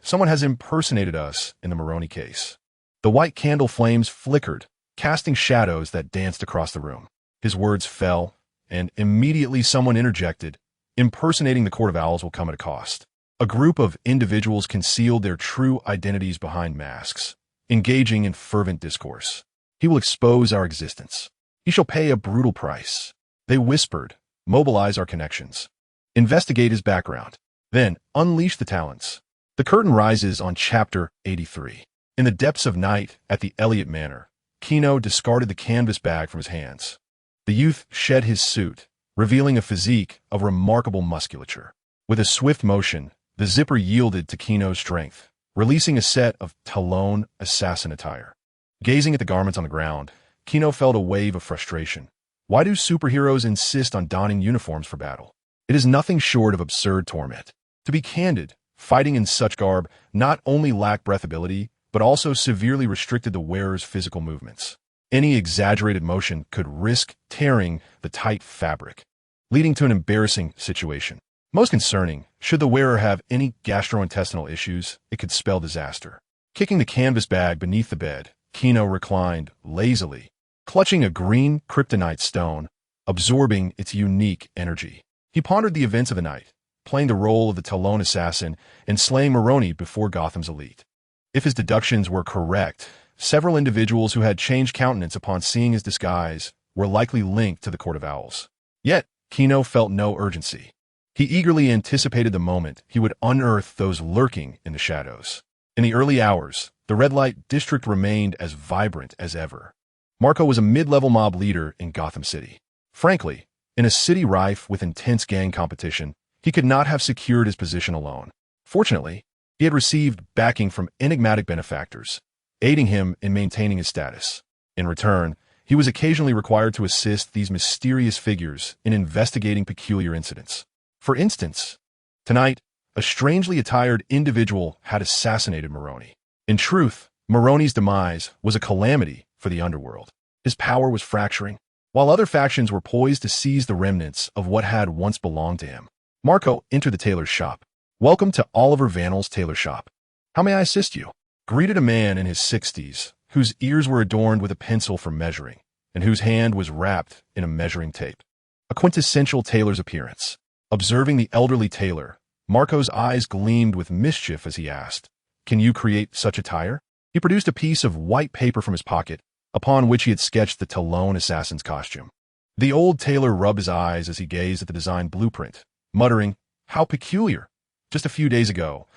someone has impersonated us in the Maroni case. The white candle flames flickered, casting shadows that danced across the room. His words fell, and immediately someone interjected, "Impersonating the Court of Owls will come at a cost." A group of individuals concealed their true identities behind masks, engaging in fervent discourse. "He will expose our existence. He shall pay a brutal price." They whispered, "Mobilize our connections. Investigate his background. Then unleash the talents." The curtain rises on Chapter 83. In the depths of night at the Elliott Manor, Gino discarded the canvas bag from his hands. The youth shed his suit, revealing a physique of remarkable musculature. With a swift motion, the zipper yielded to Gino's strength, releasing a set of Talon assassin attire. Gazing at the garments on the ground, Gino felt a wave of frustration. Why do superheroes insist on donning uniforms for battle? It is nothing short of absurd torment. To be candid, fighting in such garb not only lacked breathability, but also severely restricted the wearer's physical movements. Any exaggerated motion could risk tearing the tight fabric, leading to an embarrassing situation. Most concerning, should the wearer have any gastrointestinal issues, it could spell disaster. Kicking the canvas bag beneath the bed, Gino reclined lazily, clutching a green kryptonite stone, absorbing its unique energy. He pondered the events of the night, playing the role of the Talon assassin and slaying Maroni before Gotham's elite. If his deductions were correct, several individuals who had changed countenance upon seeing his disguise were likely linked to the Court of Owls. Yet, Gino felt no urgency. He eagerly anticipated the moment he would unearth those lurking in the shadows. In the early hours, the red light district remained as vibrant as ever. Marco was a mid-level mob leader in Gotham City. Frankly, in a city rife with intense gang competition, he could not have secured his position alone. Fortunately, he had received backing from enigmatic benefactors, aiding him in maintaining his status. In return, he was occasionally required to assist these mysterious figures in investigating peculiar incidents. For instance, tonight, a strangely attired individual had assassinated Maroni. In truth, Maroni's demise was a calamity for the underworld. His power was fracturing, while other factions were poised to seize the remnants of what had once belonged to him. Marco entered the tailor's shop. "Welcome to Oliver Vanel's tailor shop. How may I assist you?" greeted a man in his 60s, whose ears were adorned with a pencil for measuring, and whose hand was wrapped in a measuring tape. A quintessential tailor's appearance. Observing the elderly tailor, Marco's eyes gleamed with mischief as he asked, "Can you create such attire?" He produced a piece of white paper from his pocket, upon which he had sketched the Talon assassin's costume. The old tailor rubbed his eyes as he gazed at the design blueprint, muttering, "How peculiar! Just a few days ago,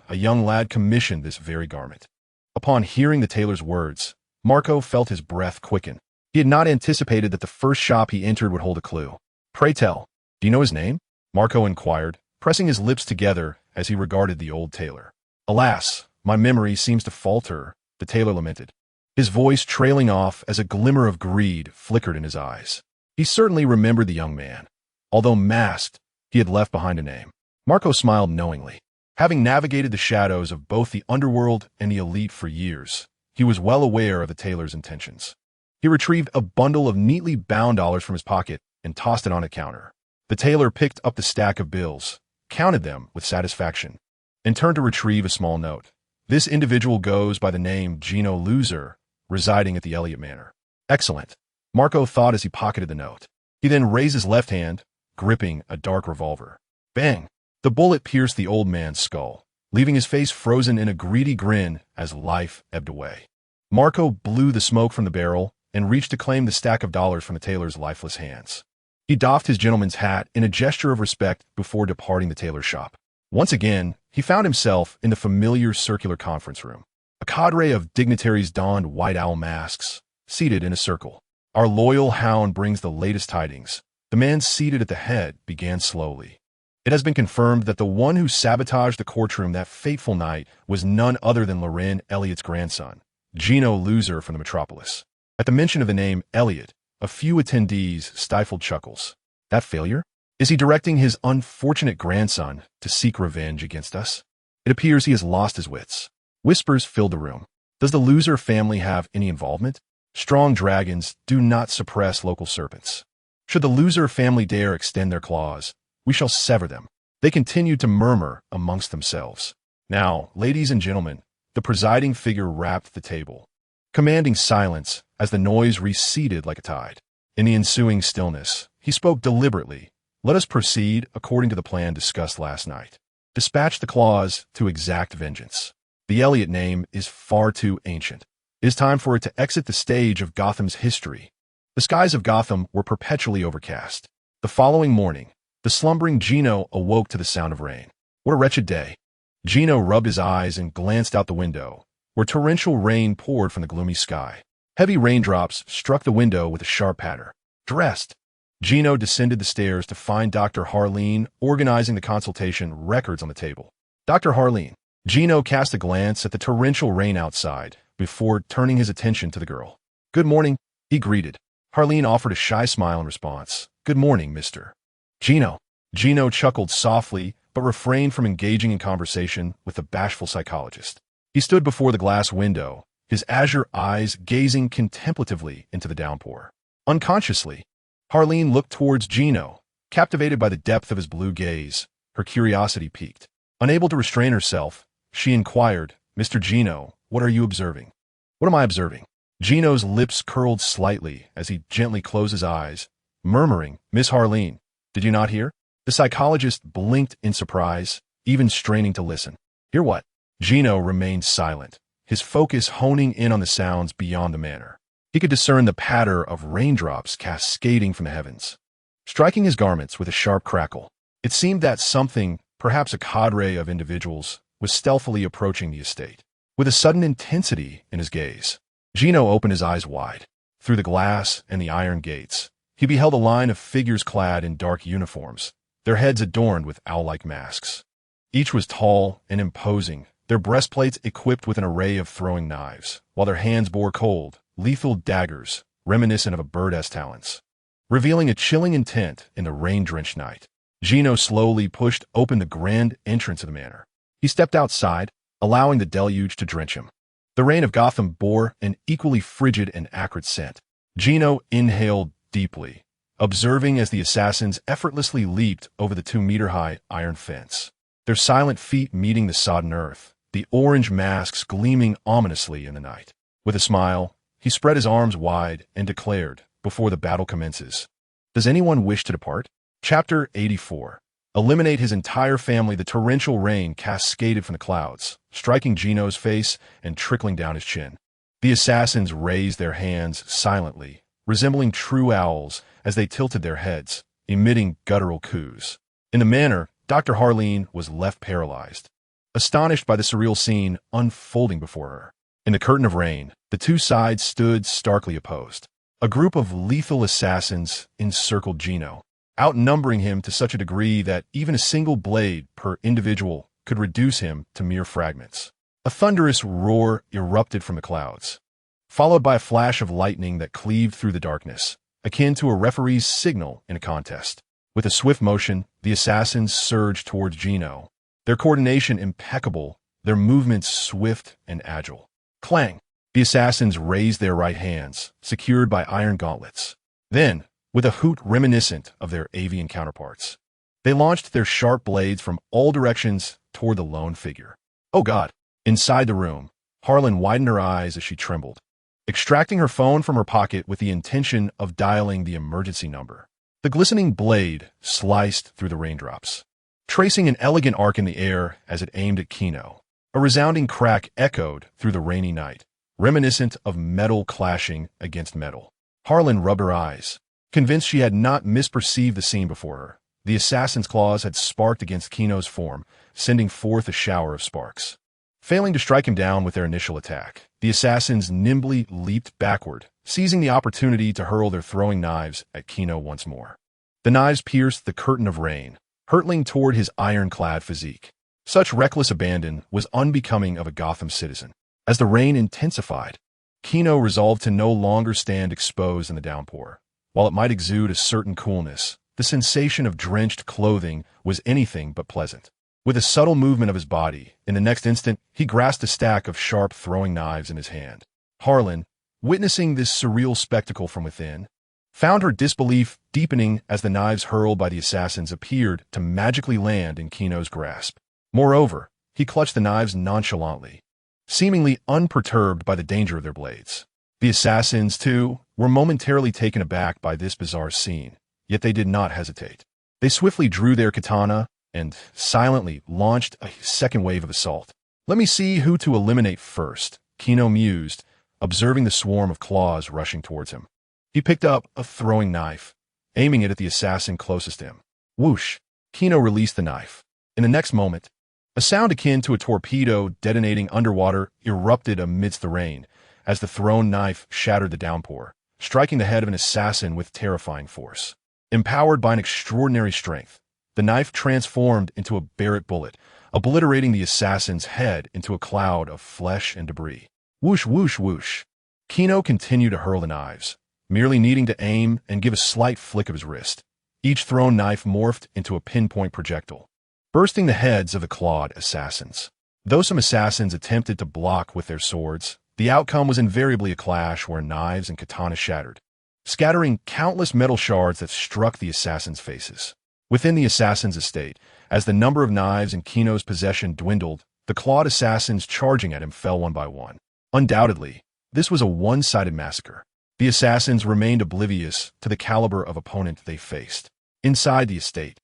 a young lad commissioned this very garment." Upon hearing the tailor's words, Marco felt his breath quicken. He had not anticipated that the first shop he entered would hold a clue. "Pray tell, do you know his name?" Marco inquired, pressing his lips together as he regarded the old tailor. "Alas, my memory seems to falter," the tailor lamented, his voice trailing off as a glimmer of greed flickered in his eyes. He certainly remembered the young man. Although masked, he had left behind a name. Marco smiled knowingly. Having navigated the shadows of both the underworld and the elite for years, he was well aware of the tailor's intentions. He retrieved a bundle of neatly bound dollars from his pocket and tossed it on a counter. The tailor picked up the stack of bills, counted them with satisfaction, and turned to retrieve a small note. "This individual goes by the name Gino Loser, residing at the Elliott Manor." "Excellent," Marco thought as he pocketed the note. He then raised his left hand, gripping a dark revolver. Bang! The bullet pierced the old man's skull, leaving his face frozen in a greedy grin as life ebbed away. Marco blew the smoke from the barrel and reached to claim the stack of dollars from the tailor's lifeless hands. He doffed his gentleman's hat in a gesture of respect before departing the tailor's shop. Once again, he found himself in the familiar circular conference room. A cadre of dignitaries donned white owl masks, seated in a circle. "Our loyal hound brings the latest tidings." The man seated at the head began slowly. "It has been confirmed that the one who sabotaged the courtroom that fateful night was none other than Loren Elliott's grandson, Gino Loser from the Metropolis." At the mention of the name Elliott, a few attendees stifled chuckles. "That failure? Is he directing his unfortunate grandson to seek revenge against us?" It appears he has lost his wits. Whispers filled the room. Does the loser family have any involvement? Strong dragons do not suppress local serpents. Should the loser family dare extend their claws, we shall sever them. They continued to murmur amongst themselves. Now, ladies and gentlemen, the presiding figure rapped the table, commanding silence as the noise receded like a tide. In the ensuing stillness, he spoke deliberately. Let us proceed according to the plan discussed last night. Dispatch the claws to exact vengeance. The Elliot name is far too ancient. It is time for it to exit the stage of Gotham's history. The skies of Gotham were perpetually overcast. The following morning, the slumbering Gino awoke to the sound of rain. What a wretched day. Gino rubbed his eyes and glanced out the window, where torrential rain poured from the gloomy sky. Heavy raindrops struck the window with a sharp patter. Dressed, Gino descended the stairs to find Dr. Harleen organizing the consultation records on the table. Dr. Harleen. Gino cast a glance at the torrential rain outside before turning his attention to the girl. Good morning, he greeted. Harleen offered a shy smile in response. Good morning, Mr. Gino. Gino chuckled softly but refrained from engaging in conversation with the bashful psychologist. He stood before the glass window, his azure eyes gazing contemplatively into the downpour. Unconsciously, Harleen looked towards Gino, captivated by the depth of his blue gaze. Her curiosity piqued. Unable to restrain herself, she inquired, Mr. Gino, what are you observing? What am I observing? Gino's lips curled slightly as he gently closed his eyes, murmuring, Miss Harleen, did you not hear? The psychologist blinked in surprise, even straining to listen. Hear what? Gino remained silent, his focus honing in on the sounds beyond the manor. He could discern the patter of raindrops cascading from the heavens, striking his garments with a sharp crackle. It seemed that something, perhaps a cadre of individuals, was stealthily approaching the estate. With a sudden intensity in his gaze, Gino opened his eyes wide. Through the glass and the iron gates, he beheld a line of figures clad in dark uniforms, their heads adorned with owl-like masks. Each was tall and imposing, their breastplates equipped with an array of throwing knives, while their hands bore cold, lethal daggers, reminiscent of a bird's talons. Revealing a chilling intent in the rain-drenched night, Gino slowly pushed open the grand entrance of the manor. He stepped outside, allowing the deluge to drench him. The rain of Gotham bore an equally frigid and acrid scent. Gino inhaled deeply, observing as the assassins effortlessly leaped over the 2-meter-high iron fence, their silent feet meeting the sodden earth, the orange masks gleaming ominously in the night. With a smile, he spread his arms wide and declared, before the battle commences, Does anyone wish to depart? Chapter 84. Eliminate his entire family. The torrential rain cascaded from the clouds, striking Gino's face and trickling down his chin. The assassins raised their hands silently, resembling true owls as they tilted their heads, emitting guttural coos. In the manor, Dr. Harleen was left paralyzed, astonished by the surreal scene unfolding before her. In the curtain of rain, the two sides stood starkly opposed. A group of lethal assassins encircled Gino, outnumbering him to such a degree that even a single blade per individual could reduce him to mere fragments. A thunderous roar erupted from the clouds, followed by a flash of lightning that cleaved through the darkness, akin to a referee's signal in a contest. With a swift motion, the assassins surged towards Gino, their coordination impeccable, their movements swift and agile. Clang! The assassins raised their right hands, secured by iron gauntlets. Then, with a hoot reminiscent of their avian counterparts, they launched their sharp blades from all directions toward the lone figure. Oh God! Inside the room, Harlan widened her eyes as she trembled, extracting her phone from her pocket with the intention of dialing the emergency number. The glistening blade sliced through the raindrops, tracing an elegant arc in the air as it aimed at Gino. A resounding crack echoed through the rainy night, reminiscent of metal clashing against metal. Harlan rubbed her eyes, convinced she had not misperceived the scene before her. The assassin's claws had sparked against Gino's form, sending forth a shower of sparks. Failing to strike him down with their initial attack, the assassins nimbly leaped backward, seizing the opportunity to hurl their throwing knives at Gino once more. The knives pierced the curtain of rain, hurtling toward his ironclad physique. Such reckless abandon was unbecoming of a Gotham citizen. As the rain intensified, Gino resolved to no longer stand exposed in the downpour. While it might exude a certain coolness, the sensation of drenched clothing was anything but pleasant. With a subtle movement of his body, in the next instant, he grasped a stack of sharp throwing knives in his hand. Harlan, witnessing this surreal spectacle from within, found her disbelief deepening as the knives hurled by the assassins appeared to magically land in Gino's grasp. Moreover, he clutched the knives nonchalantly, seemingly unperturbed by the danger of their blades. The assassins, too, were momentarily taken aback by this bizarre scene, yet they did not hesitate. They swiftly drew their katana and silently launched a second wave of assault. "Let me see who to eliminate first," Gino mused, observing the swarm of claws rushing towards him. He picked up a throwing knife, aiming it at the assassin closest to him. Whoosh! Gino released the knife. In the next moment, a sound akin to a torpedo detonating underwater erupted amidst the rain as the thrown knife shattered the downpour, striking the head of an assassin with terrifying force. Empowered by an extraordinary strength, the knife transformed into a Barrett bullet, obliterating the assassin's head into a cloud of flesh and debris. Whoosh, whoosh, whoosh. Gino continued to hurl the knives, merely needing to aim and give a slight flick of his wrist. Each thrown knife morphed into a pinpoint projectile, bursting the heads of the clawed assassins. Though some assassins attempted to block with their swords, the outcome was invariably a clash where knives and katanas shattered, scattering countless metal shards that struck the assassins' faces. Within the assassin's estate, as the number of knives in Gino's possession dwindled, the clawed assassins charging at him fell one by one. Undoubtedly, this was a one-sided massacre. The assassins remained oblivious to the caliber of opponent they faced. Inside the estate,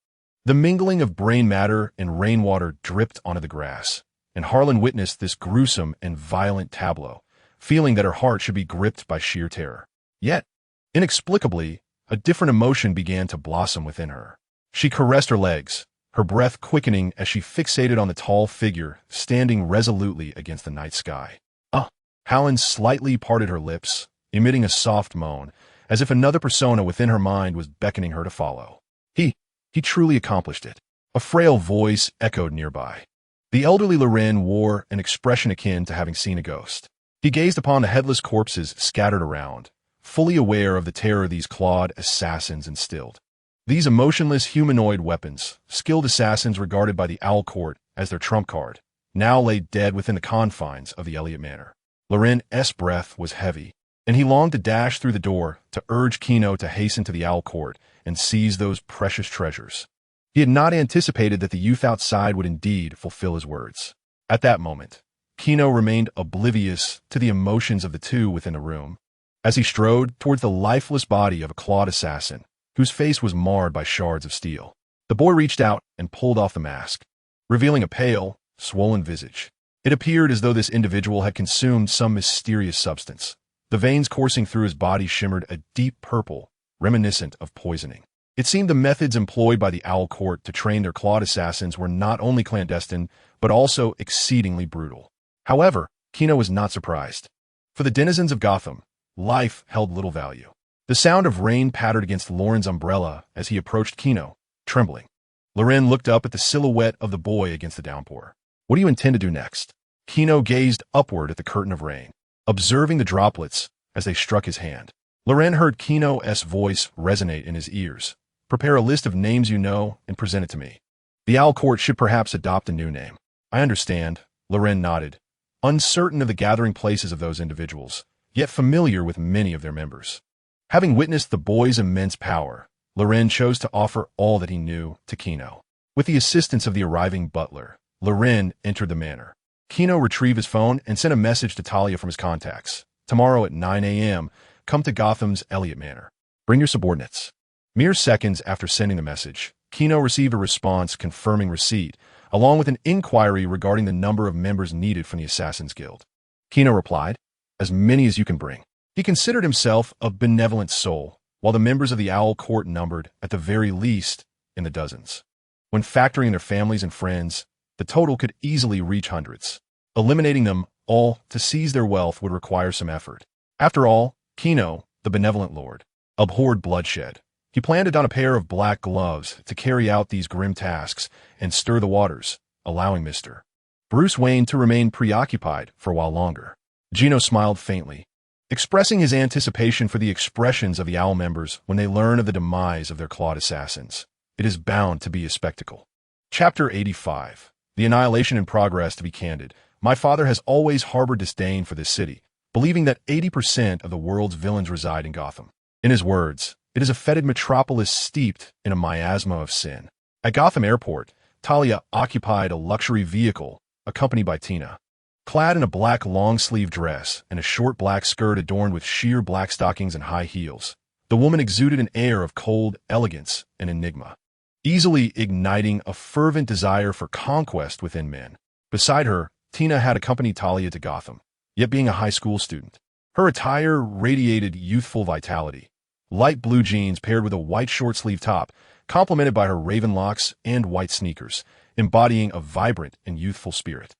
the mingling of brain matter and rainwater dripped onto the grass, and Harlan witnessed this gruesome and violent tableau, feeling that her heart should be gripped by sheer terror. Yet, inexplicably, a different emotion began to blossom within her. She caressed her legs, her breath quickening as she fixated on the tall figure standing resolutely against the night sky. Harlan slightly parted her lips, emitting a soft moan, as if another persona within her mind was beckoning her to follow. He truly accomplished it. A frail voice echoed nearby. The elderly Loren wore an expression akin to having seen a ghost. He gazed upon the headless corpses scattered around, fully aware of the terror these clawed assassins instilled. These emotionless humanoid weapons, skilled assassins regarded by the Owl Court as their trump card, now lay dead within the confines of the Elliott Manor. Loren's breath was heavy, and he longed to dash through the door to urge Gino to hasten to the Owl Court and seize those precious treasures. He had not anticipated that the youth outside would indeed fulfill his words. At that moment, Gino remained oblivious to the emotions of the two within the room, as he strode towards the lifeless body of a clawed assassin, whose face was marred by shards of steel. The boy reached out and pulled off the mask, revealing a pale, swollen visage. It appeared as though this individual had consumed some mysterious substance. The veins coursing through his body shimmered a deep purple, reminiscent of poisoning. It seemed the methods employed by the Owl Court to train their clawed assassins were not only clandestine, but also exceedingly brutal. However, Gino was not surprised. For the denizens of Gotham, life held little value. The sound of rain pattered against Loren's umbrella as he approached Gino, trembling. Loren looked up at the silhouette of the boy against the downpour. "What do you intend to do next?" Gino gazed upward at the curtain of rain, observing the droplets as they struck his hand. Loren heard Gino's voice resonate in his ears. "Prepare a list of names you know and present it to me. The Owl Court should perhaps adopt a new name." "I understand," Loren nodded, uncertain of the gathering places of those individuals, yet familiar with many of their members. Having witnessed the boy's immense power, Loren chose to offer all that he knew to Gino. With the assistance of the arriving butler, Loren entered the manor. Gino retrieved his phone and sent a message to Talia from his contacts. "Tomorrow at 9 a.m., come to Gotham's Elliott Manor. Bring your subordinates." Mere seconds after sending the message, Gino received a response confirming receipt, along with an inquiry regarding the number of members needed from the Assassin's Guild. Gino replied, "As many as you can bring." He considered himself a benevolent soul, while the members of the Owl Court numbered, at the very least, in the dozens. When factoring their families and friends, the total could easily reach hundreds. Eliminating them all to seize their wealth would require some effort. After all, Gino, the benevolent lord, abhorred bloodshed. He planned to don a pair of black gloves to carry out these grim tasks and stir the waters, allowing Mr. Bruce Wayne to remain preoccupied for a while longer. Gino smiled faintly, expressing his anticipation for the expressions of the Owl members when they learn of the demise of their clawed assassins. It is bound to be a spectacle. Chapter 85. The Annihilation in Progress. To be candid, my father has always harbored disdain for this city, believing that 80% of the world's villains reside in Gotham. In his words, it is a fetid metropolis steeped in a miasma of sin. At Gotham Airport, Talia occupied a luxury vehicle, accompanied by Tina. Clad in a black long-sleeve dress and a short black skirt adorned with sheer black stockings and high heels, the woman exuded an air of cold elegance and enigma, easily igniting a fervent desire for conquest within men. Beside her, Tina had accompanied Talia to Gotham, yet being a high school student. Her attire radiated youthful vitality. Light blue jeans paired with a white short-sleeve top, complemented by her raven locks and white sneakers, embodying a vibrant and youthful spirit.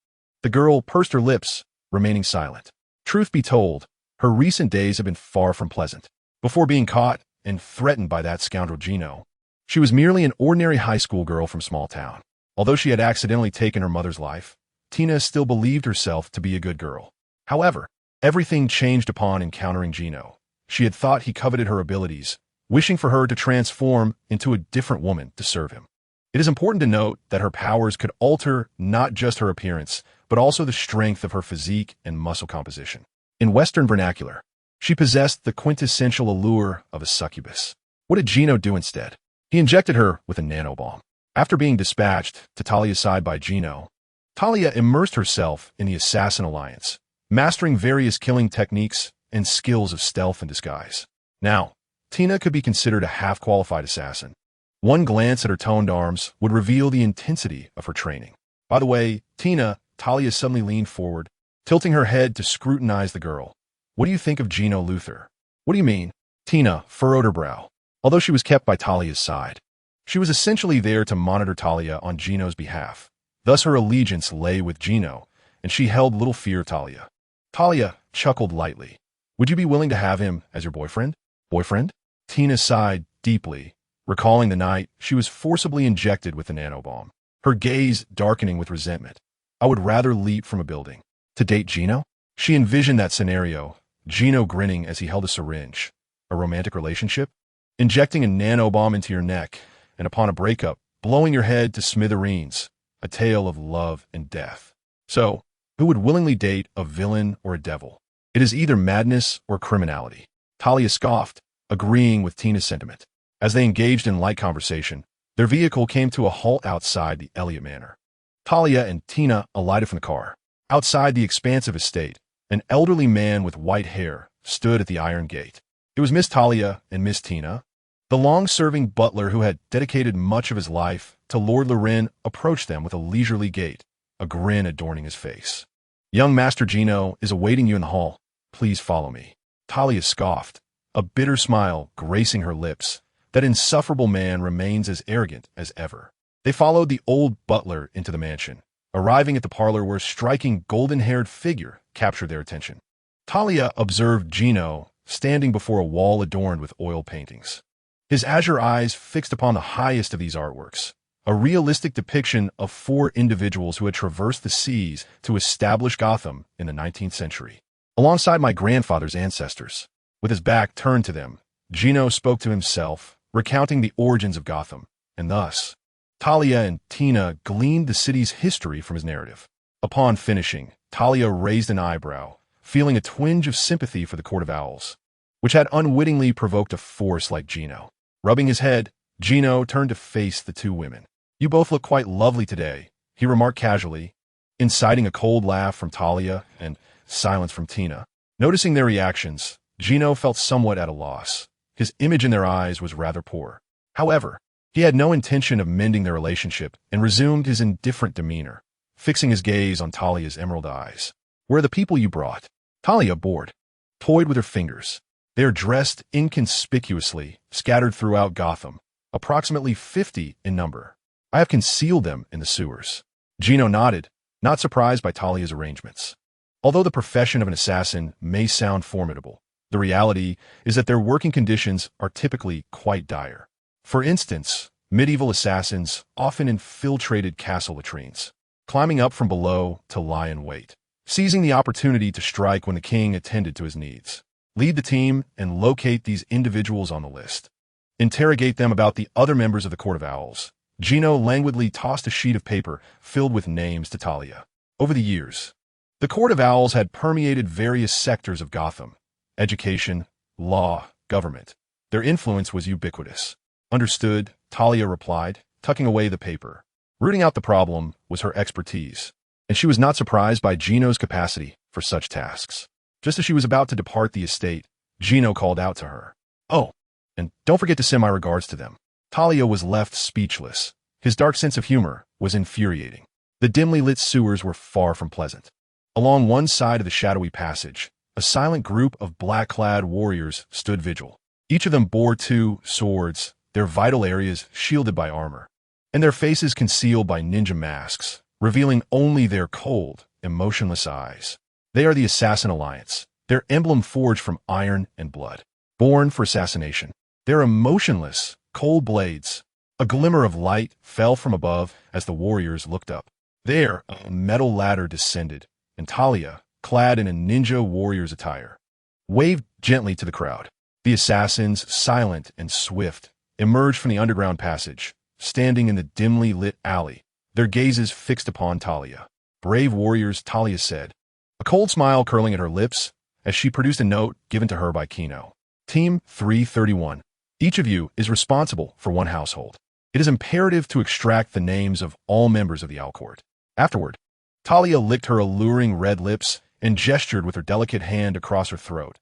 The girl pursed her lips, remaining silent. Truth be told, her recent days had been far from pleasant. Before being caught and threatened by that scoundrel Gino, she was merely an ordinary high school girl from small town. Although she had accidentally taken her mother's life, Tina still believed herself to be a good girl. However, everything changed upon encountering Gino. She had thought he coveted her abilities, wishing for her to transform into a different woman to serve him. It is important to note that her powers could alter not just her appearance, but also the strength of her physique and muscle composition. In Western vernacular, she possessed the quintessential allure of a succubus. What did Gino do instead? He injected her with a nanobomb. After being dispatched to Talia's side by Gino, Talia immersed herself in the Assassin Alliance, mastering various killing techniques and skills of stealth and disguise. Now, Tina could be considered a half-qualified assassin. One glance at her toned arms would reveal the intensity of her training. By the way, Talia suddenly leaned forward, tilting her head to scrutinize the girl. What do you think of Gino Luthor? What do you mean? Tina furrowed her brow. Although she was kept by Talia's side, she was essentially there to monitor Talia on Gino's behalf. Thus her allegiance lay with Gino, and she held little fear of Talia. Talia chuckled lightly. Would you be willing to have him as your boyfriend? Boyfriend? Tina sighed deeply, recalling the night she was forcibly injected with the nanobomb, her gaze darkening with resentment. I would rather leap from a building. To date Gino? She envisioned that scenario, Gino grinning as he held a syringe. A romantic relationship? Injecting a nanobomb into your neck, and upon a breakup, blowing your head to smithereens. A tale of love and death. So, who would willingly date a villain or a devil? It is either madness or criminality. Talia scoffed, agreeing with Tina's sentiment. As they engaged in light conversation, their vehicle came to a halt outside the Elliott Manor. Talia and Tina alighted from the car. Outside the expansive estate, an elderly man with white hair stood at the iron gate. It was Miss Talia and Miss Tina. The long-serving butler who had dedicated much of his life to Lord Loren approached them with a leisurely gait, a grin adorning his face. Young Master Gino is awaiting you in the hall. Please follow me. Talia scoffed, a bitter smile gracing her lips. That insufferable man remains as arrogant as ever. They followed the old butler into the mansion, arriving at the parlor where a striking golden-haired figure captured their attention. Talia observed Gino standing before a wall adorned with oil paintings. His azure eyes fixed upon the highest of these artworks, a realistic depiction of four individuals who had traversed the seas to establish Gotham in the 19th century, alongside my grandfather's ancestors. With his back turned to them, Gino spoke to himself, recounting the origins of Gotham, and thus, Talia and Tina gleaned the city's history from his narrative. Upon finishing, Talia raised an eyebrow, feeling a twinge of sympathy for the Court of Owls, which had unwittingly provoked a force like Gino. Rubbing his head, Gino turned to face the two women. You both look quite lovely today, he remarked casually, inciting a cold laugh from Talia and silence from Tina. Noticing their reactions, Gino felt somewhat at a loss. His image in their eyes was rather poor. However, he had no intention of mending their relationship and resumed his indifferent demeanor, fixing his gaze on Talia's emerald eyes. Where are the people you brought? Talia, bored, toyed with her fingers. They are dressed inconspicuously, scattered throughout Gotham, approximately 50 in number. I have concealed them in the sewers. Gino nodded, not surprised by Talia's arrangements. Although the profession of an assassin may sound formidable, the reality is that their working conditions are typically quite dire. For instance, medieval assassins often infiltrated castle latrines, climbing up from below to lie in wait, seizing the opportunity to strike when the king attended to his needs. Lead the team and locate these individuals on the list. Interrogate them about the other members of the Court of Owls, Gino languidly tossed a sheet of paper filled with names to Talia. Over the years, the Court of Owls had permeated various sectors of Gotham: education, law, government. Their influence was ubiquitous. Understood, Talia replied, tucking away the paper. Rooting out the problem was her expertise, and she was not surprised by Gino's capacity for such tasks. Just as she was about to depart the estate, Gino called out to her. "Oh, and don't forget to send my regards to them." Talia was left speechless. His dark sense of humor was infuriating. The dimly lit sewers were far from pleasant. Along one side of the shadowy passage, a silent group of black-clad warriors stood vigil. Each of them bore 2 swords, their vital areas shielded by armor, and their faces concealed by ninja masks, revealing only their cold, emotionless eyes. They are the Assassin Alliance, their emblem forged from iron and blood. Born for assassination, their emotionless, cold blades. A glimmer of light fell from above as the warriors looked up. There, a metal ladder descended, and Talia, clad in a ninja warrior's attire, waved gently to the crowd. The assassins, silent and swift, emerged from the underground passage, standing in the dimly lit alley, their gazes fixed upon Talia. "Brave warriors," Talia said, a cold smile curling at her lips as she produced a note given to her by Gino. "Team 331, each of you is responsible for one household. It is imperative to extract the names of all members of the Owl Court." Afterward, Talia licked her alluring red lips and gestured with her delicate hand across her throat.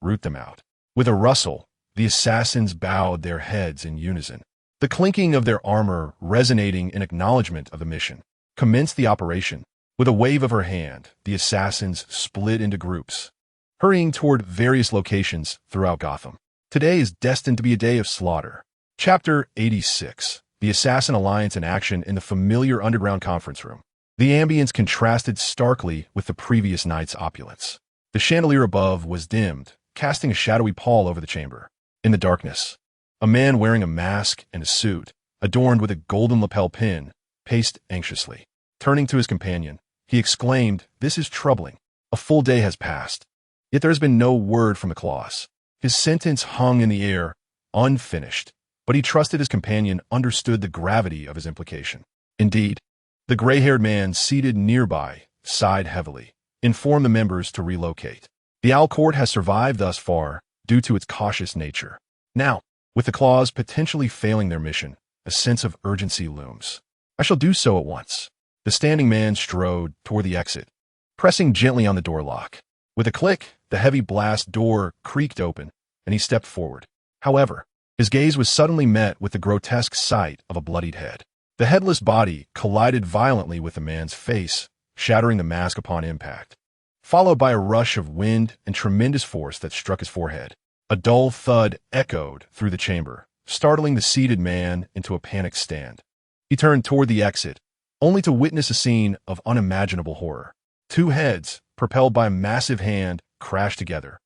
"Root them out." With a rustle, the assassins bowed their heads in unison. The clinking of their armor, resonating in acknowledgement of the mission, commenced the operation. With a wave of her hand, the assassins split into groups, hurrying toward various locations throughout Gotham. Today is destined to be a day of slaughter. Chapter 86. The Assassin Alliance in action in the familiar underground conference room. The ambience contrasted starkly with the previous night's opulence. The chandelier above was dimmed, casting a shadowy pall over the chamber. In the darkness, a man wearing a mask and a suit, adorned with a golden lapel pin, paced anxiously. Turning to his companion, he exclaimed, "This is troubling. A full day has passed, yet there has been no word from the Colossus." His sentence hung in the air, unfinished, but he trusted his companion understood the gravity of his implication. Indeed, the gray-haired man seated nearby sighed heavily, informed the members to relocate. The Owl Court has survived thus far due to its cautious nature. Now, with the claws potentially failing their mission, a sense of urgency looms. "I shall do so at once." The standing man strode toward the exit, pressing gently on the door lock. With a click, the heavy blast door creaked open, and he stepped forward. However, his gaze was suddenly met with the grotesque sight of a bloodied head. The headless body collided violently with the man's face, shattering the mask upon impact, followed by a rush of wind and tremendous force that struck his forehead. A dull thud echoed through the chamber, startling the seated man into a panicked stand. He turned toward the exit, only to witness a scene of unimaginable horror. 2 heads, propelled by a massive hand, crashed together,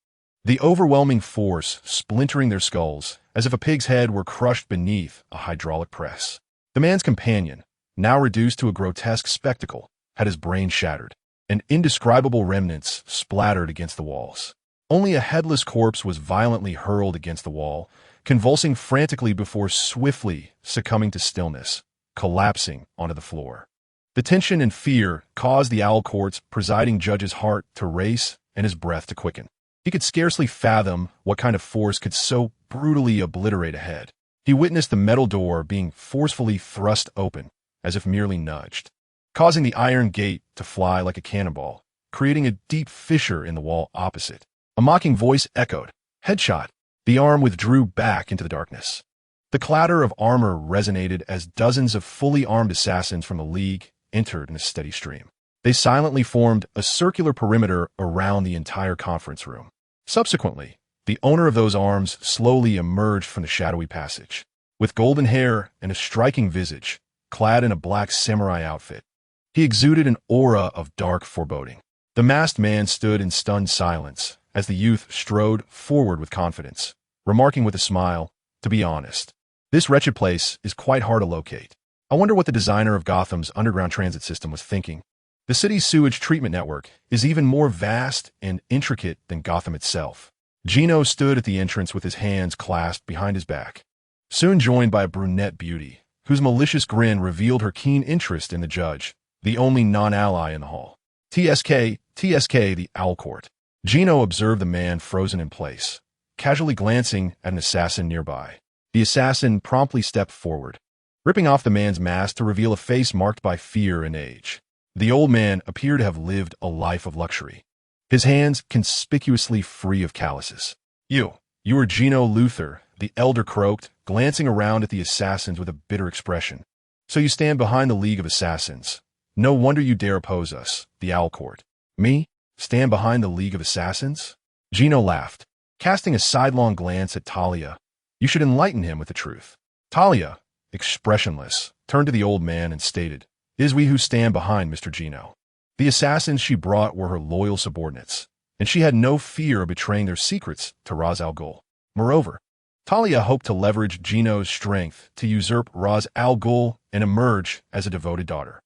the overwhelming force splintering their skulls as if a pig's head were crushed beneath a hydraulic press. The man's companion, now reduced to a grotesque spectacle, had his brain shattered, and indescribable remnants splattered against the walls. Only a headless corpse was violently hurled against the wall, convulsing frantically before swiftly succumbing to stillness, collapsing onto the floor. The tension and fear caused the Owl Court's presiding judge's heart to race and his breath to quicken. He could scarcely fathom what kind of force could so brutally obliterate a head. He witnessed the metal door being forcefully thrust open, as if merely nudged, causing the iron gate to fly like a cannonball, creating a deep fissure in the wall opposite. A mocking voice echoed, "Headshot." The arm withdrew back into the darkness. The clatter of armor resonated as dozens of fully armed assassins from the League entered in a steady stream. They silently formed a circular perimeter around the entire conference room. Subsequently, the owner of those arms slowly emerged from the shadowy passage, with golden hair and a striking visage, clad in a black samurai outfit. He exuded an aura of dark foreboding. The masked man stood in stunned silence as the youth strode forward with confidence, remarking with a smile, "To be honest, this wretched place is quite hard to locate. I wonder what the designer of Gotham's underground transit system was thinking. The city's sewage treatment network is even more vast and intricate than Gotham itself." Gino stood at the entrance with his hands clasped behind his back, soon joined by a brunette beauty, whose malicious grin revealed her keen interest in the judge, the only non-ally in the hall. TSK, the Owl Court. Gino observed the man frozen in place, casually glancing at an assassin nearby. The assassin promptly stepped forward, ripping off the man's mask to reveal a face marked by fear and age. The old man appeared to have lived a life of luxury, his hands conspicuously free of calluses. You are Gino Luthor, the elder croaked, glancing around at the assassins with a bitter expression. So you stand behind the League of Assassins. No wonder you dare oppose us, the Owl Court. Me? Stand behind the League of Assassins? Gino laughed, casting a sidelong glance at Talia. You should enlighten him with the truth. Talia, expressionless, turned to the old man and stated, "It is we who stand behind Mr. Gino." The assassins she brought were her loyal subordinates, and she had no fear of betraying their secrets to Ra's al Ghul. Moreover, Talia hoped to leverage Gino's strength to usurp Ra's al Ghul and emerge as a devoted daughter.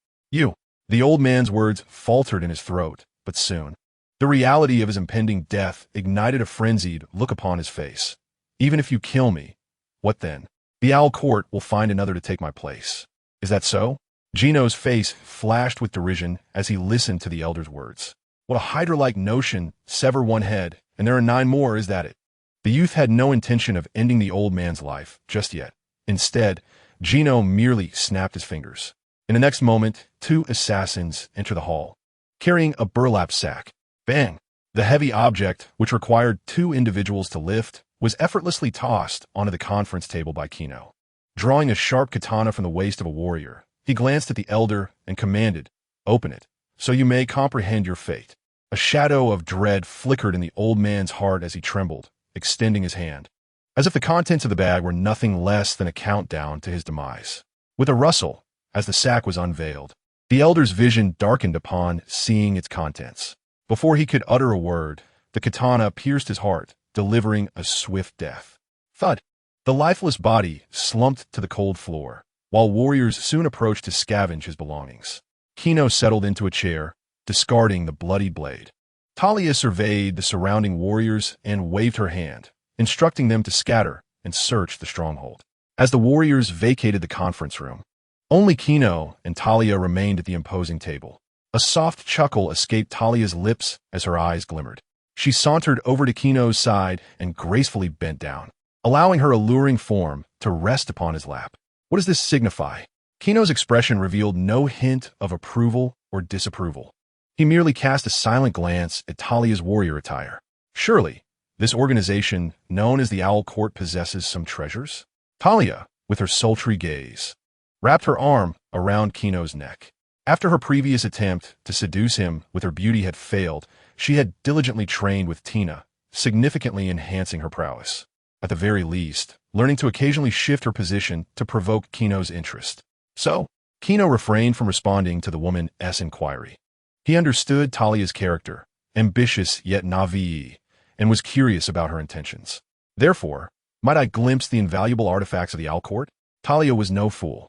The old man's words faltered in his throat, but soon, the reality of his impending death ignited a frenzied look upon his face. Even if you kill me, what then? The Owl Court will find another to take my place. Is that so? Gino's face flashed with derision as he listened to the elder's words. What a Hydra-like notion, sever one head, and there are 9 more, is that it? The youth had no intention of ending the old man's life just yet. Instead, Gino merely snapped his fingers. In the next moment, 2 assassins entered the hall, carrying a burlap sack. Bang! The heavy object, which required 2 individuals to lift, was effortlessly tossed onto the conference table by Gino. Drawing a sharp katana from the waist of a warrior, he glanced at the elder and commanded, "Open it, so you may comprehend your fate." A shadow of dread flickered in the old man's heart as he trembled, extending his hand, as if the contents of the bag were nothing less than a countdown to his demise. With a rustle, as the sack was unveiled, the elder's vision darkened upon seeing its contents. Before he could utter a word, the katana pierced his heart, delivering a swift death. Thud! The lifeless body slumped to the cold floor, while warriors soon approached to scavenge his belongings. Gino settled into a chair, discarding the bloodied blade. Talia surveyed the surrounding warriors and waved her hand, instructing them to scatter and search the stronghold. As the warriors vacated the conference room, only Gino and Talia remained at the imposing table. A soft chuckle escaped Talia's lips as her eyes glimmered. She sauntered over to Gino's side and gracefully bent down, allowing her alluring form to rest upon his lap. What does this signify? Gino's expression revealed no hint of approval or disapproval. He merely cast a silent glance at Talia's warrior attire. Surely, this organization, known as the Owl Court, possesses some treasures? Talia, with her sultry gaze, wrapped her arm around Gino's neck. After her previous attempt to seduce him with her beauty had failed, she had diligently trained with Tina, significantly enhancing her prowess. At the very least, learning to occasionally shift her position to provoke Gino's interest. So, Gino refrained from responding to the woman's inquiry. He understood Talia's character, ambitious yet naive, and was curious about her intentions. Therefore, might I glimpse the invaluable artifacts of the Owl Court? Talia was no fool.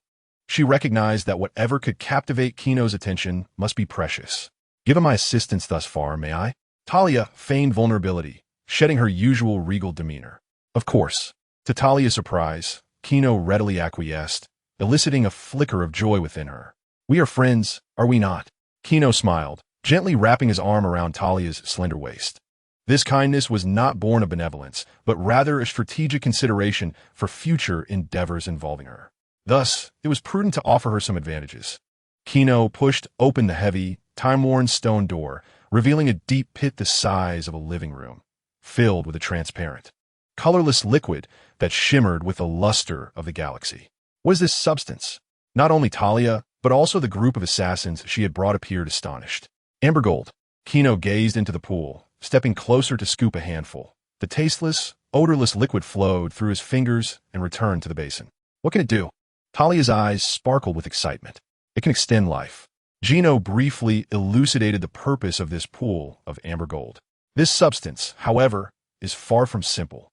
She recognized that whatever could captivate Gino's attention must be precious. Given my assistance thus far, may I? Talia feigned vulnerability, shedding her usual regal demeanor. Of course. To Talia's surprise, Gino readily acquiesced, eliciting a flicker of joy within her. We are friends, are we not? Gino smiled, gently wrapping his arm around Talia's slender waist. This kindness was not born of benevolence, but rather a strategic consideration for future endeavors involving her. Thus, it was prudent to offer her some advantages. Gino pushed open the heavy, time-worn stone door, revealing a deep pit the size of a living room, filled with a transparent, colorless liquid that shimmered with the luster of the galaxy. What is this substance? Not only Talia, but also the group of assassins she had brought appeared astonished. Amber gold. Gino gazed into the pool, stepping closer to scoop a handful. The tasteless, odorless liquid flowed through his fingers and returned to the basin. What can it do? Talia's eyes sparkled with excitement. It can extend life. Gino briefly elucidated the purpose of this pool of amber gold. This substance, however, is far from simple.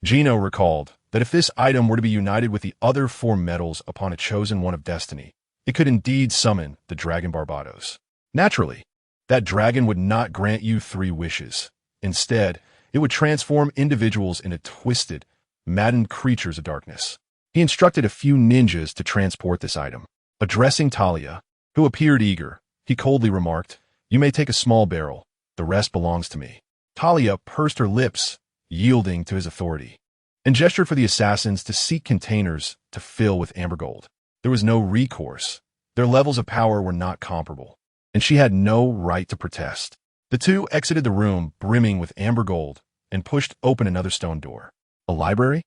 Gino recalled that if this item were to be united with the other 4 metals upon a chosen one of destiny, it could indeed summon the Dragon Barbados. Naturally, that dragon would not grant you 3 wishes. Instead, it would transform individuals into twisted, maddened creatures of darkness. He instructed a few ninjas to transport this item. Addressing Talia, who appeared eager, he coldly remarked, "You may take a small barrel. The rest belongs to me." Talia pursed her lips, yielding to his authority, and gestured for the assassins to seek containers to fill with amber gold. There was no recourse. Their levels of power were not comparable, and she had no right to protest. The two exited the room brimming with amber gold and pushed open another stone door. A library?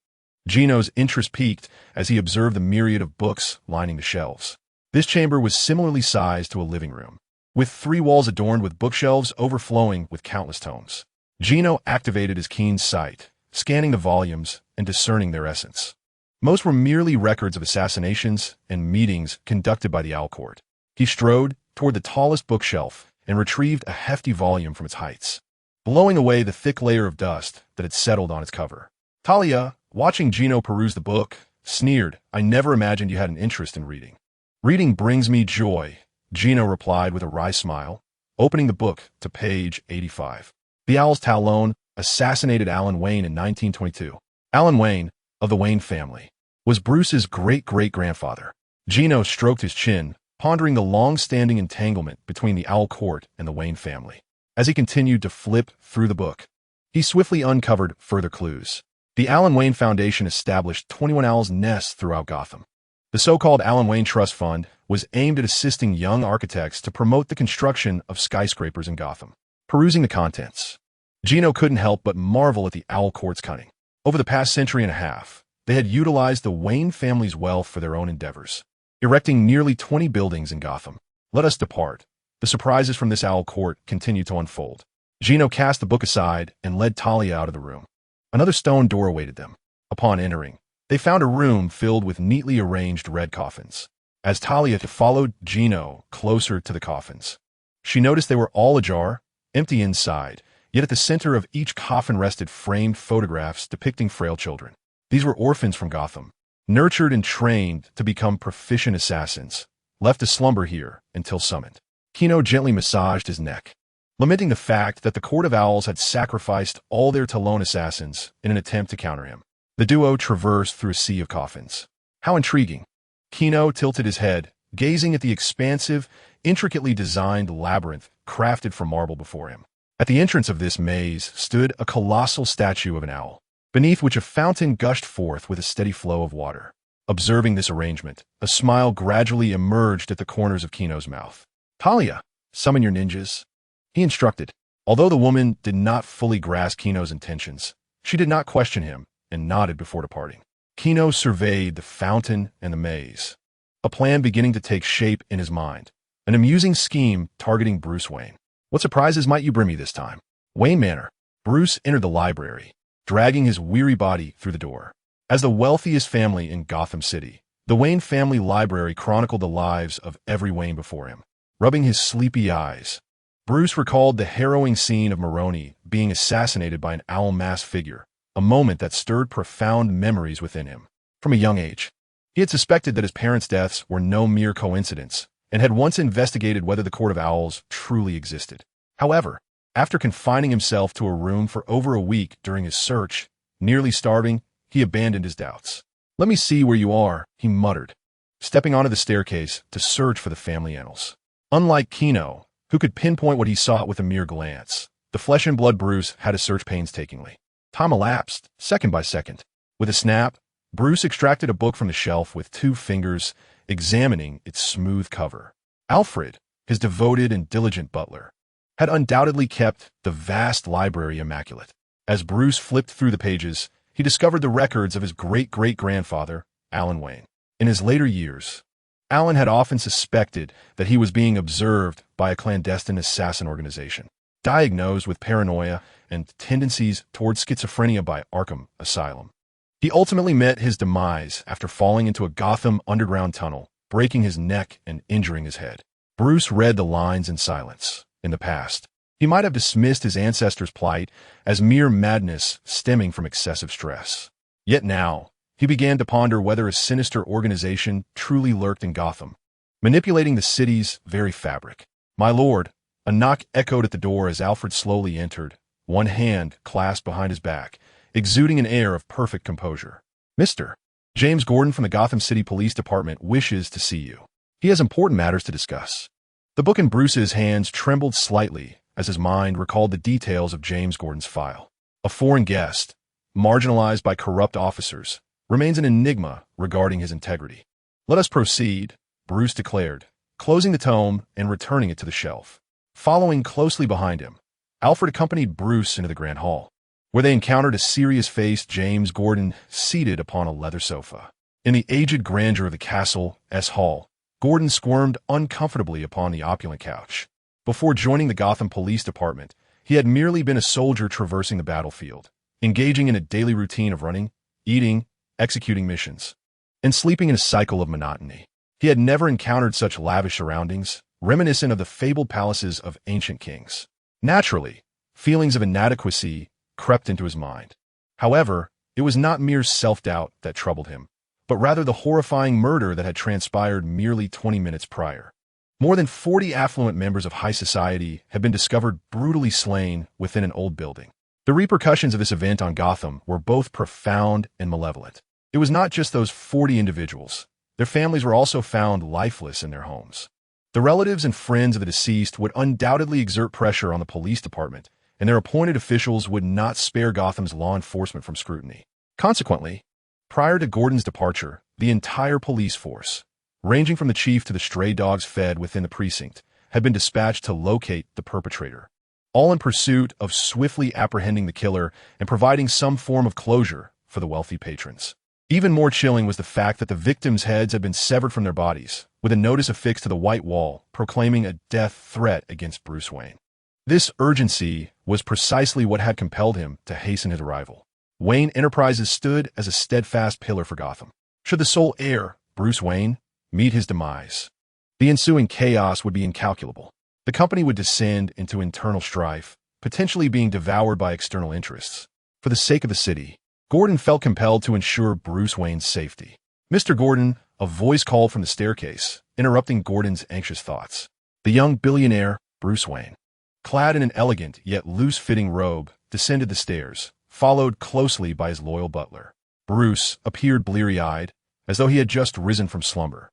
Gino's interest peaked as he observed the myriad of books lining the shelves. This chamber was similarly sized to a living room, with 3 walls adorned with bookshelves overflowing with countless tomes. Gino activated his keen sight, scanning the volumes and discerning their essence. Most were merely records of assassinations and meetings conducted by the Owl Court. He strode toward the tallest bookshelf and retrieved a hefty volume from its heights, blowing away the thick layer of dust that had settled on its cover. Talia, watching Gino peruse the book, sneered, "I never imagined you had an interest in reading." "Reading brings me joy," Gino replied with a wry smile, opening the book to page 85. The Owl's Talon assassinated Alan Wayne in 1922. Alan Wayne, of the Wayne family, was Bruce's great-great-grandfather. Gino stroked his chin, pondering the long-standing entanglement between the Owl Court and the Wayne family. As he continued to flip through the book, he swiftly uncovered further clues. The Alan Wayne Foundation established 21 owls' nests throughout Gotham. The so-called Alan Wayne Trust Fund was aimed at assisting young architects to promote the construction of skyscrapers in Gotham. Perusing the contents, Gino couldn't help but marvel at the Owl Court's cunning. Over the past century and a half, they had utilized the Wayne family's wealth for their own endeavors, erecting nearly 20 buildings in Gotham. Let us depart. The surprises from this Owl Court continued to unfold. Gino cast the book aside and led Talia out of the room. Another stone door awaited them. Upon entering, they found a room filled with neatly arranged red coffins. As Talia followed Gino closer to the coffins, she noticed they were all ajar, empty inside, yet at the center of each coffin rested framed photographs depicting frail children. These were orphans from Gotham, nurtured and trained to become proficient assassins, left to slumber here until summoned. Gino gently massaged his neck, lamenting the fact that the Court of Owls had sacrificed all their Talon assassins in an attempt to counter him. The duo traversed through a sea of coffins. How intriguing. Gino tilted his head, gazing at the expansive, intricately designed labyrinth crafted from marble before him. At the entrance of this maze stood a colossal statue of an owl, beneath which a fountain gushed forth with a steady flow of water. Observing this arrangement, a smile gradually emerged at the corners of Gino's mouth. "Talia, summon your ninjas," he instructed. Although the woman did not fully grasp Gino's intentions, she did not question him and nodded before departing. Gino surveyed the fountain and the maze, a plan beginning to take shape in his mind, an amusing scheme targeting Bruce Wayne. "What surprises might you bring me this time?" Wayne Manor. Bruce entered the library, dragging his weary body through the door. As the wealthiest family in Gotham City, the Wayne family library chronicled the lives of every Wayne before him. Rubbing his sleepy eyes, Bruce recalled the harrowing scene of Maroni being assassinated by an owl-masked figure, a moment that stirred profound memories within him. From a young age, he had suspected that his parents' deaths were no mere coincidence, and had once investigated whether the Court of Owls truly existed. However, after confining himself to a room for over a week during his search, nearly starving, he abandoned his doubts. "Let me see where you are," he muttered, stepping onto the staircase to search for the family annals. Unlike Gino, who could pinpoint what he sought with a mere glance, the flesh and blood Bruce had to search painstakingly. Time elapsed, second by second. With a snap, Bruce extracted a book from the shelf with 2 fingers, examining its smooth cover. Alfred, his devoted and diligent butler, had undoubtedly kept the vast library immaculate. As Bruce flipped through the pages, he discovered the records of his great-great-grandfather, Alan Wayne. In his later years, Alan had often suspected that he was being observed by a clandestine assassin organization, diagnosed with paranoia and tendencies toward schizophrenia by Arkham Asylum. He ultimately met his demise after falling into a Gotham underground tunnel, breaking his neck and injuring his head. Bruce read the lines in silence. In the past, he might have dismissed his ancestors' plight as mere madness stemming from excessive stress. Yet now, he began to ponder whether a sinister organization truly lurked in Gotham, manipulating the city's very fabric. "My lord," a knock echoed at the door as Alfred slowly entered, one hand clasped behind his back, exuding an air of perfect composure. "Mister." James Gordon from the Gotham City Police Department wishes to see you. He has important matters to discuss. The book in Bruce's hands trembled slightly as his mind recalled the details of James Gordon's file. A foreign guest, marginalized by corrupt officers, remains an enigma regarding his integrity. Let us proceed, Bruce declared, closing the tome and returning it to the shelf. Following closely behind him, Alfred accompanied Bruce into the Grand Hall, where they encountered a serious-faced James Gordon seated upon a leather sofa. In the aged grandeur of the Castle S. Hall, Gordon squirmed uncomfortably upon the opulent couch. Before joining the Gotham Police Department, he had merely been a soldier traversing the battlefield, engaging in a daily routine of running, eating, executing missions, and sleeping in a cycle of monotony. He had never encountered such lavish surroundings, reminiscent of the fabled palaces of ancient kings. Naturally, feelings of inadequacy crept into his mind. However, it was not mere self-doubt that troubled him, but rather the horrifying murder that had transpired merely 20 minutes prior. More than 40 affluent members of high society had been discovered brutally slain within an old building. The repercussions of this event on Gotham were both profound and malevolent. It was not just those 40 individuals. Their families were also found lifeless in their homes. The relatives and friends of the deceased would undoubtedly exert pressure on the police department, and their appointed officials would not spare Gotham's law enforcement from scrutiny. Consequently, prior to Gordon's departure, the entire police force, ranging from the chief to the stray dogs fed within the precinct, had been dispatched to locate the perpetrator, all in pursuit of swiftly apprehending the killer and providing some form of closure for the wealthy patrons. Even more chilling was the fact that the victims' heads had been severed from their bodies, with a notice affixed to the white wall proclaiming a death threat against Bruce Wayne. This urgency was precisely what had compelled him to hasten his arrival. Wayne Enterprises stood as a steadfast pillar for Gotham. Should the sole heir, Bruce Wayne, meet his demise, the ensuing chaos would be incalculable. The company would descend into internal strife, potentially being devoured by external interests. For the sake of the city, Gordon felt compelled to ensure Bruce Wayne's safety. Mr. Gordon, a voice called from the staircase, interrupting Gordon's anxious thoughts. The young billionaire, Bruce Wayne, clad in an elegant yet loose-fitting robe, descended the stairs, followed closely by his loyal butler. Bruce appeared bleary-eyed, as though he had just risen from slumber.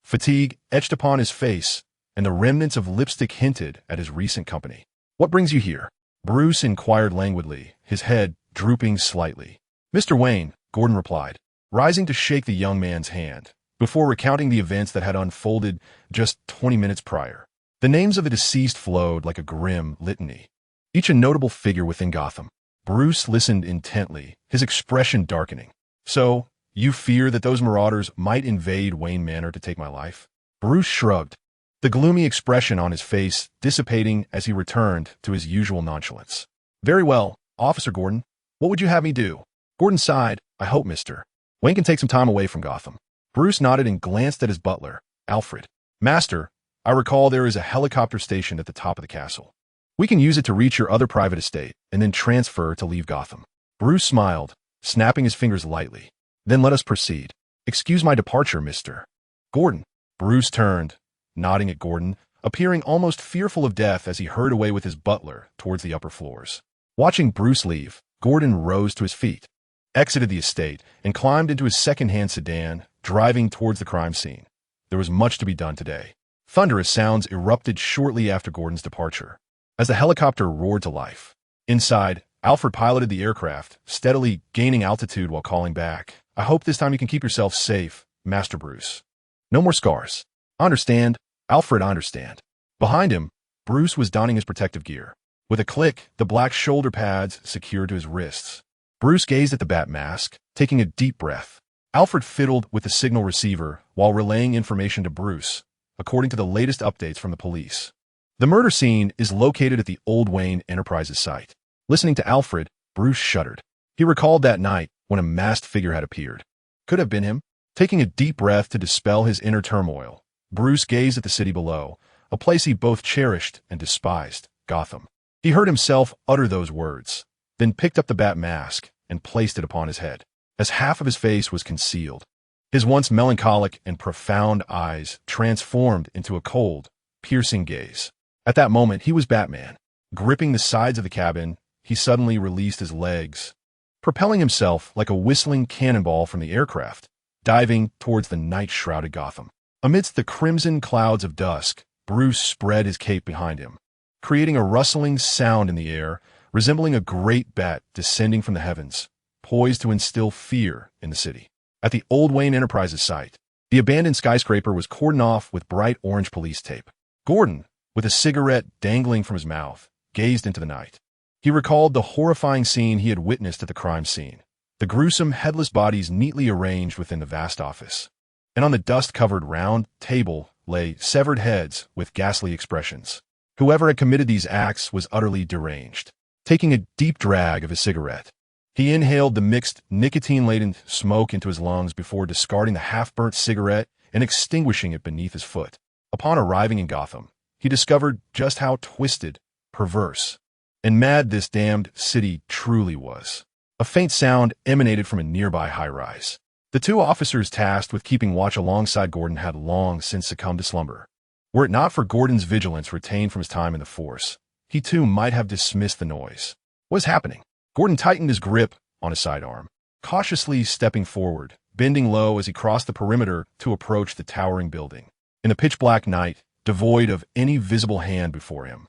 Fatigue etched upon his face, and the remnants of lipstick hinted at his recent company. "What brings you here?" Bruce inquired languidly, his head drooping slightly. "Mr. Wayne," Gordon replied, rising to shake the young man's hand, before recounting the events that had unfolded just 20 minutes prior. The names of the deceased flowed like a grim litany, each a notable figure within Gotham. Bruce listened intently, his expression darkening. "So, you fear that those marauders might invade Wayne Manor to take my life?" Bruce shrugged, the gloomy expression on his face dissipating as he returned to his usual nonchalance. "Very well, Officer Gordon. What would you have me do?" Gordon sighed. "I hope, Mr. Wayne can take some time away from Gotham." Bruce nodded and glanced at his butler, Alfred. "Master, I recall there is a helicopter stationed at the top of the castle. We can use it to reach your other private estate and then transfer to leave Gotham." Bruce smiled, snapping his fingers lightly. "Then let us proceed." "Excuse my departure, Mr. Gordon." Bruce turned, nodding at Gordon, appearing almost fearful of death as he hurried away with his butler towards the upper floors. Watching Bruce leave, Gordon rose to his feet, exited the estate, and climbed into his second-hand sedan, driving towards the crime scene. There was much to be done today. Thunderous sounds erupted shortly after Gordon's departure, as the helicopter roared to life. Inside, Alfred piloted the aircraft, steadily gaining altitude while calling back. "I hope this time you can keep yourself safe, Master Bruce. No more scars." "I understand, Alfred, I understand." Behind him, Bruce was donning his protective gear. With a click, the black shoulder pads secured to his wrists. Bruce gazed at the bat mask, taking a deep breath. Alfred fiddled with the signal receiver while relaying information to Bruce, according to the latest updates from the police. The murder scene is located at the old Wayne Enterprises site. Listening to Alfred, Bruce shuddered. He recalled that night when a masked figure had appeared. Could have been him. Taking a deep breath to dispel his inner turmoil, Bruce gazed at the city below, a place he both cherished and despised, Gotham. He heard himself utter those words, then picked up the bat mask and placed it upon his head, as half of his face was concealed. His once melancholic and profound eyes transformed into a cold, piercing gaze. At that moment, he was Batman. Gripping the sides of the cabin, he suddenly released his legs, propelling himself like a whistling cannonball from the aircraft. diving towards the night-shrouded Gotham. Amidst the crimson clouds of dusk, Bruce spread his cape behind him, creating a rustling sound in the air, resembling a great bat descending from the heavens, poised to instill fear in the city. At the Old Wayne Enterprises site, the abandoned skyscraper was cordoned off with bright orange police tape. Gordon, with a cigarette dangling from his mouth, gazed into the night. He recalled the horrifying scene he had witnessed at the crime scene, the gruesome headless bodies neatly arranged within the vast office. And on the dust-covered round table lay severed heads with ghastly expressions. Whoever had committed these acts was utterly deranged. Taking a deep drag of his cigarette, he inhaled the mixed nicotine-laden smoke into his lungs before discarding the half-burnt cigarette and extinguishing it beneath his foot. Upon arriving in Gotham, he discovered just how twisted, perverse, and mad this damned city truly was. A faint sound emanated from a nearby high-rise. The two officers tasked with keeping watch alongside Gordon had long since succumbed to slumber. Were it not for Gordon's vigilance retained from his time in the force, he too might have dismissed the noise. What was happening? Gordon tightened his grip on his sidearm, cautiously stepping forward, bending low as he crossed the perimeter to approach the towering building. In the pitch-black night, devoid of any visible hand before him,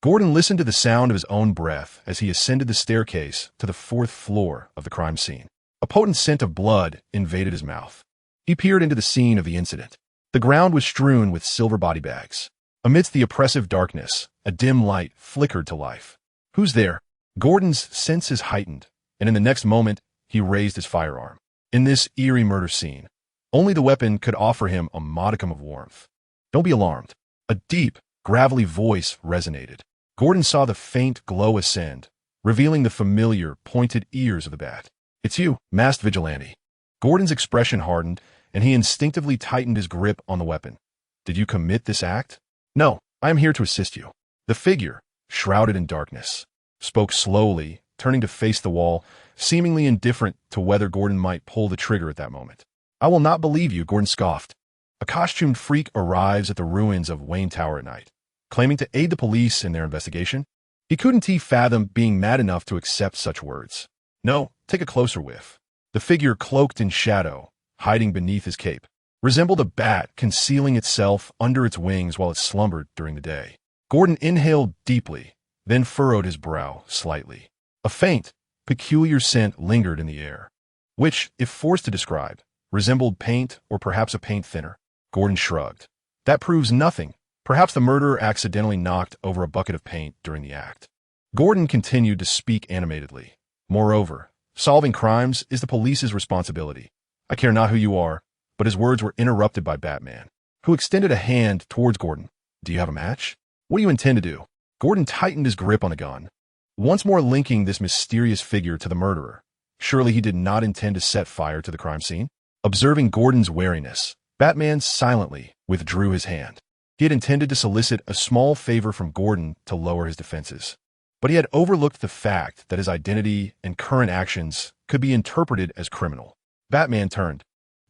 Gordon listened to the sound of his own breath as he ascended the staircase to the 4th floor of the crime scene. A potent scent of blood invaded his mouth. He peered into the scene of the incident. The ground was strewn with silver body bags. Amidst the oppressive darkness, a dim light flickered to life. Who's there? Gordon's senses heightened, and in the next moment, he raised his firearm. In this eerie murder scene, only the weapon could offer him a modicum of warmth. Don't be alarmed. A deep, gravelly voice resonated. Gordon saw the faint glow ascend, revealing the familiar, pointed ears of the bat. It's you, masked vigilante. Gordon's expression hardened, and he instinctively tightened his grip on the weapon. Did you commit this act? No, I am here to assist you. The figure, shrouded in darkness, spoke slowly, turning to face the wall, seemingly indifferent to whether Gordon might pull the trigger at that moment. I will not believe you, Gordon scoffed. A costumed freak arrives at the ruins of Wayne Tower at night, claiming to aid the police in their investigation. He couldn't fathom being mad enough to accept such words. No, take a closer whiff. The figure cloaked in shadow, hiding beneath his cape, resembled a bat concealing itself under its wings while it slumbered during the day. Gordon inhaled deeply, then furrowed his brow slightly. A faint, peculiar scent lingered in the air, which, if forced to describe, resembled paint or perhaps a paint thinner. Gordon shrugged. That proves nothing. Perhaps the murderer accidentally knocked over a bucket of paint during the act. Gordon continued to speak animatedly. Moreover, solving crimes is the police's responsibility. I care not who you are, but his words were interrupted by Batman, who extended a hand towards Gordon. Do you have a match? What do you intend to do? Gordon tightened his grip on the gun, once more linking this mysterious figure to the murderer. Surely he did not intend to set fire to the crime scene? Observing Gordon's wariness, Batman silently withdrew his hand. He had intended to solicit a small favor from Gordon to lower his defenses, but he had overlooked the fact that his identity and current actions could be interpreted as criminal. Batman turned,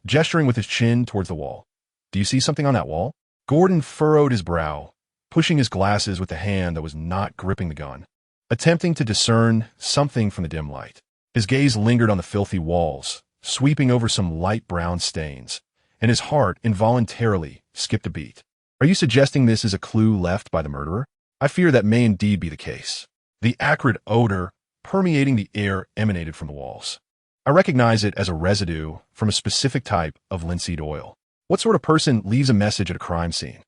gesturing with his chin towards the wall. Do you see something on that wall? Gordon furrowed his brow, pushing his glasses with the hand that was not gripping the gun, attempting to discern something from the dim light. His gaze lingered on the filthy walls, sweeping over some light brown stains, and his heart involuntarily skipped a beat. Are you suggesting this is a clue left by the murderer? I fear that may indeed be the case. The acrid odor permeating the air emanated from the walls. I recognize it as a residue from a specific type of linseed oil. What sort of person leaves a message at a crime scene?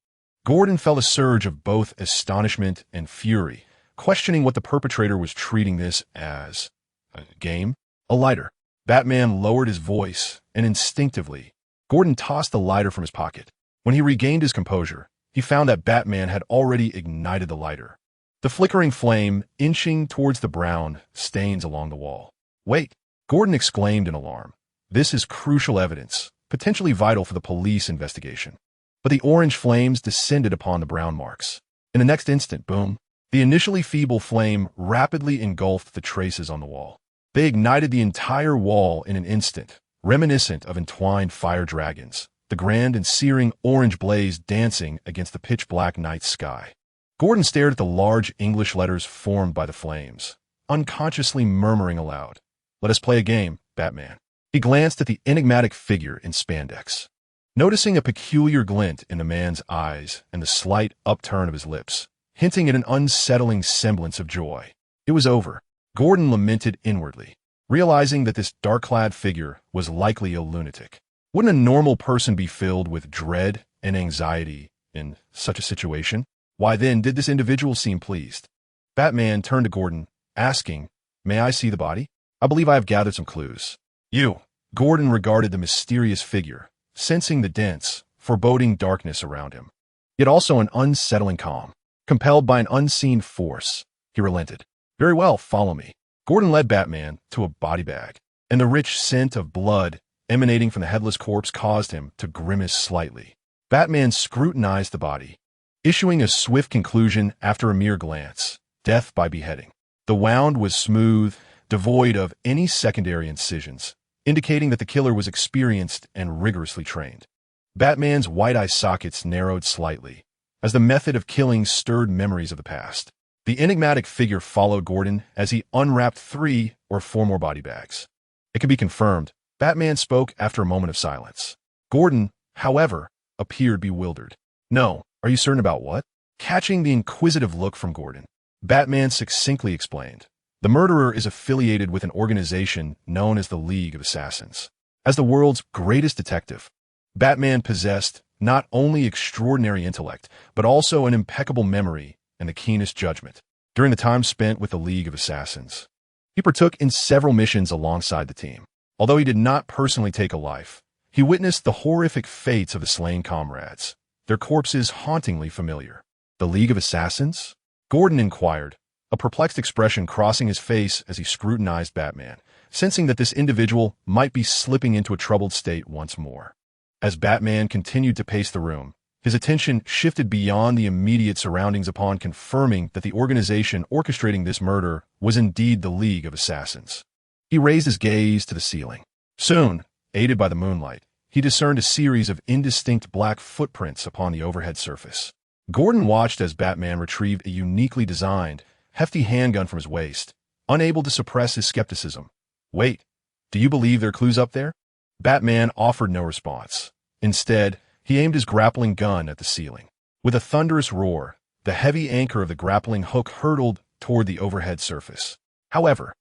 Gordon felt a surge of both astonishment and fury, questioning what the perpetrator was treating this as. A game? A lighter. Batman lowered his voice, and instinctively, Gordon tossed the lighter from his pocket. When he regained his composure, he found that Batman had already ignited the lighter, the flickering flame inching towards the brown stains along the wall. Wait, Gordon exclaimed in alarm. This is crucial evidence, potentially vital for the police investigation. But the orange flames descended upon the brown marks. In the next instant, boom, the initially feeble flame rapidly engulfed the traces on the wall. They ignited the entire wall in an instant, reminiscent of entwined fire dragons, the grand and searing orange blaze dancing against the pitch-black night sky. Gordon stared at the large English letters formed by the flames, unconsciously murmuring aloud, "Let us play a game, Batman." He glanced at the enigmatic figure in spandex. Noticing a peculiar glint in the man's eyes and the slight upturn of his lips, hinting at an unsettling semblance of joy. It was over. Gordon lamented inwardly, realizing that this dark-clad figure was likely a lunatic. Wouldn't a normal person be filled with dread and anxiety in such a situation? Why then did this individual seem pleased? Batman turned to Gordon, asking, "May I see the body? I believe I have gathered some clues." "You." Gordon regarded the mysterious figure, sensing the dense, foreboding darkness around him, yet also an unsettling calm. Compelled by an unseen force, he relented. "Very well, follow me." Gordon led Batman to a body bag, and the rich scent of blood emanating from the headless corpse caused him to grimace slightly. Batman scrutinized the body, issuing a swift conclusion after a mere glance: death by beheading. The wound was smooth, devoid of any secondary incisions, indicating that the killer was experienced and rigorously trained. Batman's white eye sockets narrowed slightly, as the method of killing stirred memories of the past. The enigmatic figure followed Gordon as he unwrapped 3 or 4 more body bags. "It can be confirmed," Batman spoke after a moment of silence. Gordon, however, appeared bewildered. "No, are you certain about what?" Catching the inquisitive look from Gordon, Batman succinctly explained. "The murderer is affiliated with an organization known as the League of Assassins. As the world's greatest detective, Batman possessed not only extraordinary intellect, but also an impeccable memory and the keenest judgment. During the time spent with the League of Assassins, he partook in several missions alongside the team. Although he did not personally take a life, he witnessed the horrific fates of his slain comrades, their corpses hauntingly familiar." "The League of Assassins?" Gordon inquired, a perplexed expression crossing his face as he scrutinized Batman, sensing that this individual might be slipping into a troubled state once more. As Batman continued to pace the room, his attention shifted beyond the immediate surroundings upon confirming that the organization orchestrating this murder was indeed the League of Assassins. He raised his gaze to the ceiling. Soon, aided by the moonlight, he discerned a series of indistinct black footprints upon the overhead surface. Gordon watched as Batman retrieved a uniquely designed, hefty handgun from his waist, unable to suppress his skepticism. "Wait, do you believe there are clues up there?" Batman offered no response. Instead, he aimed his grappling gun at the ceiling. With a thunderous roar, the heavy anchor of the grappling hook hurtled toward the overhead surface. However,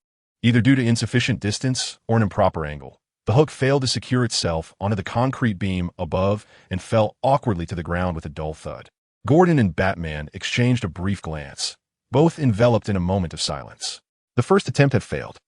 either due to insufficient distance or an improper angle, the hook failed to secure itself onto the concrete beam above and fell awkwardly to the ground with a dull thud. Gordon and Batman exchanged a brief glance, both enveloped in a moment of silence. The first attempt had failed.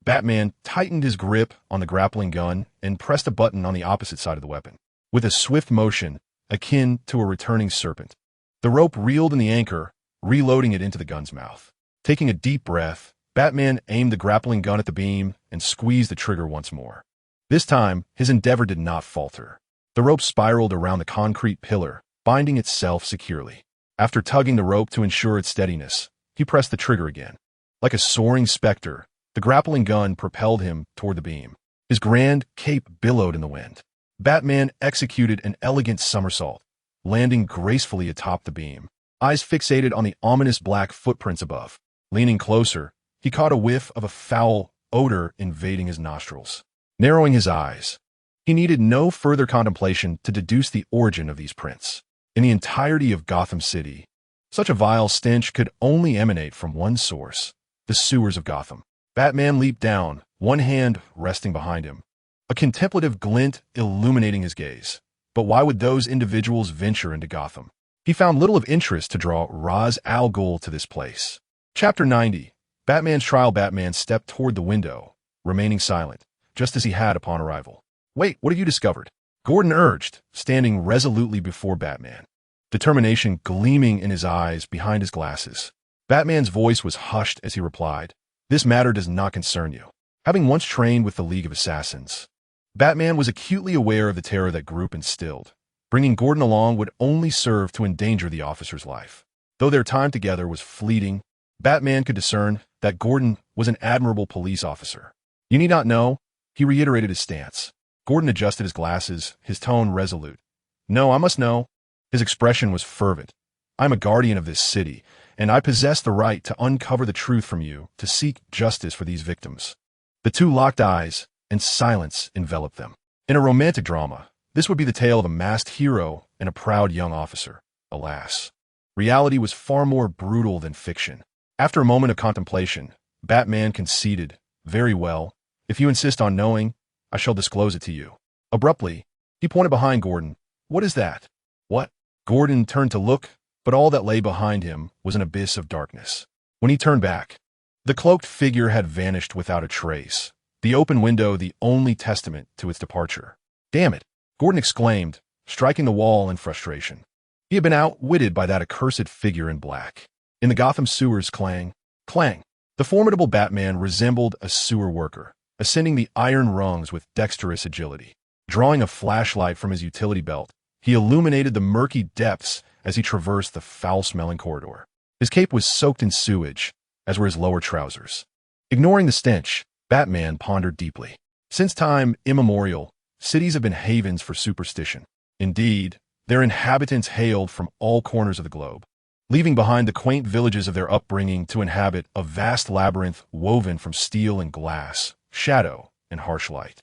Batman tightened his grip on the grappling gun and pressed a button on the opposite side of the weapon. With a swift motion, akin to a returning serpent, the rope reeled in the anchor, reloading it into the gun's mouth. Taking a deep breath, Batman aimed the grappling gun at the beam and squeezed the trigger once more. This time, his endeavor did not falter. The rope spiraled around the concrete pillar, binding itself securely. After tugging the rope to ensure its steadiness, he pressed the trigger again. Like a soaring specter, the grappling gun propelled him toward the beam. His grand cape billowed in the wind. Batman executed an elegant somersault, landing gracefully atop the beam, eyes fixated on the ominous black footprints above. Leaning closer, he caught a whiff of a foul odor invading his nostrils. Narrowing his eyes, he needed no further contemplation to deduce the origin of these prints. In the entirety of Gotham City, such a vile stench could only emanate from one source: the sewers of Gotham. Batman leaped down, one hand resting behind him, a contemplative glint illuminating his gaze. But why would those individuals venture into Gotham? He found little of interest to draw Ra's al Ghul to this place. Chapter 90. Batman's trial. Batman stepped toward the window, remaining silent, just as he had upon arrival. "Wait, what have you discovered?" Gordon urged, standing resolutely before Batman, determination gleaming in his eyes behind his glasses. Batman's voice was hushed as he replied, "This matter does not concern you." Having once trained with the League of Assassins, Batman was acutely aware of the terror that group instilled. Bringing Gordon along would only serve to endanger the officer's life. Though their time together was fleeting, Batman could discern that Gordon was an admirable police officer. "You need not know," he reiterated his stance. Gordon adjusted his glasses, his tone resolute. "No, I must know." His expression was fervent. "I'm a guardian of this city, and I possess the right to uncover the truth from you, to seek justice for these victims." The two locked eyes, and silence enveloped them. In a romantic drama, this would be the tale of a masked hero and a proud young officer. Alas, reality was far more brutal than fiction. After a moment of contemplation, Batman conceded, "Very well. If you insist on knowing, I shall disclose it to you." Abruptly, he pointed behind Gordon. "What is that?" "What?" Gordon turned to look, but all that lay behind him was an abyss of darkness. When he turned back, the cloaked figure had vanished without a trace, the open window the only testament to its departure. "Damn it!" Gordon exclaimed, striking the wall in frustration. He had been outwitted by that accursed figure in black. In the Gotham sewers, clang, clang. The formidable Batman resembled a sewer worker, ascending the iron rungs with dexterous agility. Drawing a flashlight from his utility belt, he illuminated the murky depths as he traversed the foul-smelling corridor. His cape was soaked in sewage, as were his lower trousers. Ignoring the stench, Batman pondered deeply. Since time immemorial, cities have been havens for superstition. Indeed, their inhabitants hailed from all corners of the globe, leaving behind the quaint villages of their upbringing to inhabit a vast labyrinth woven from steel and glass, shadow and harsh light.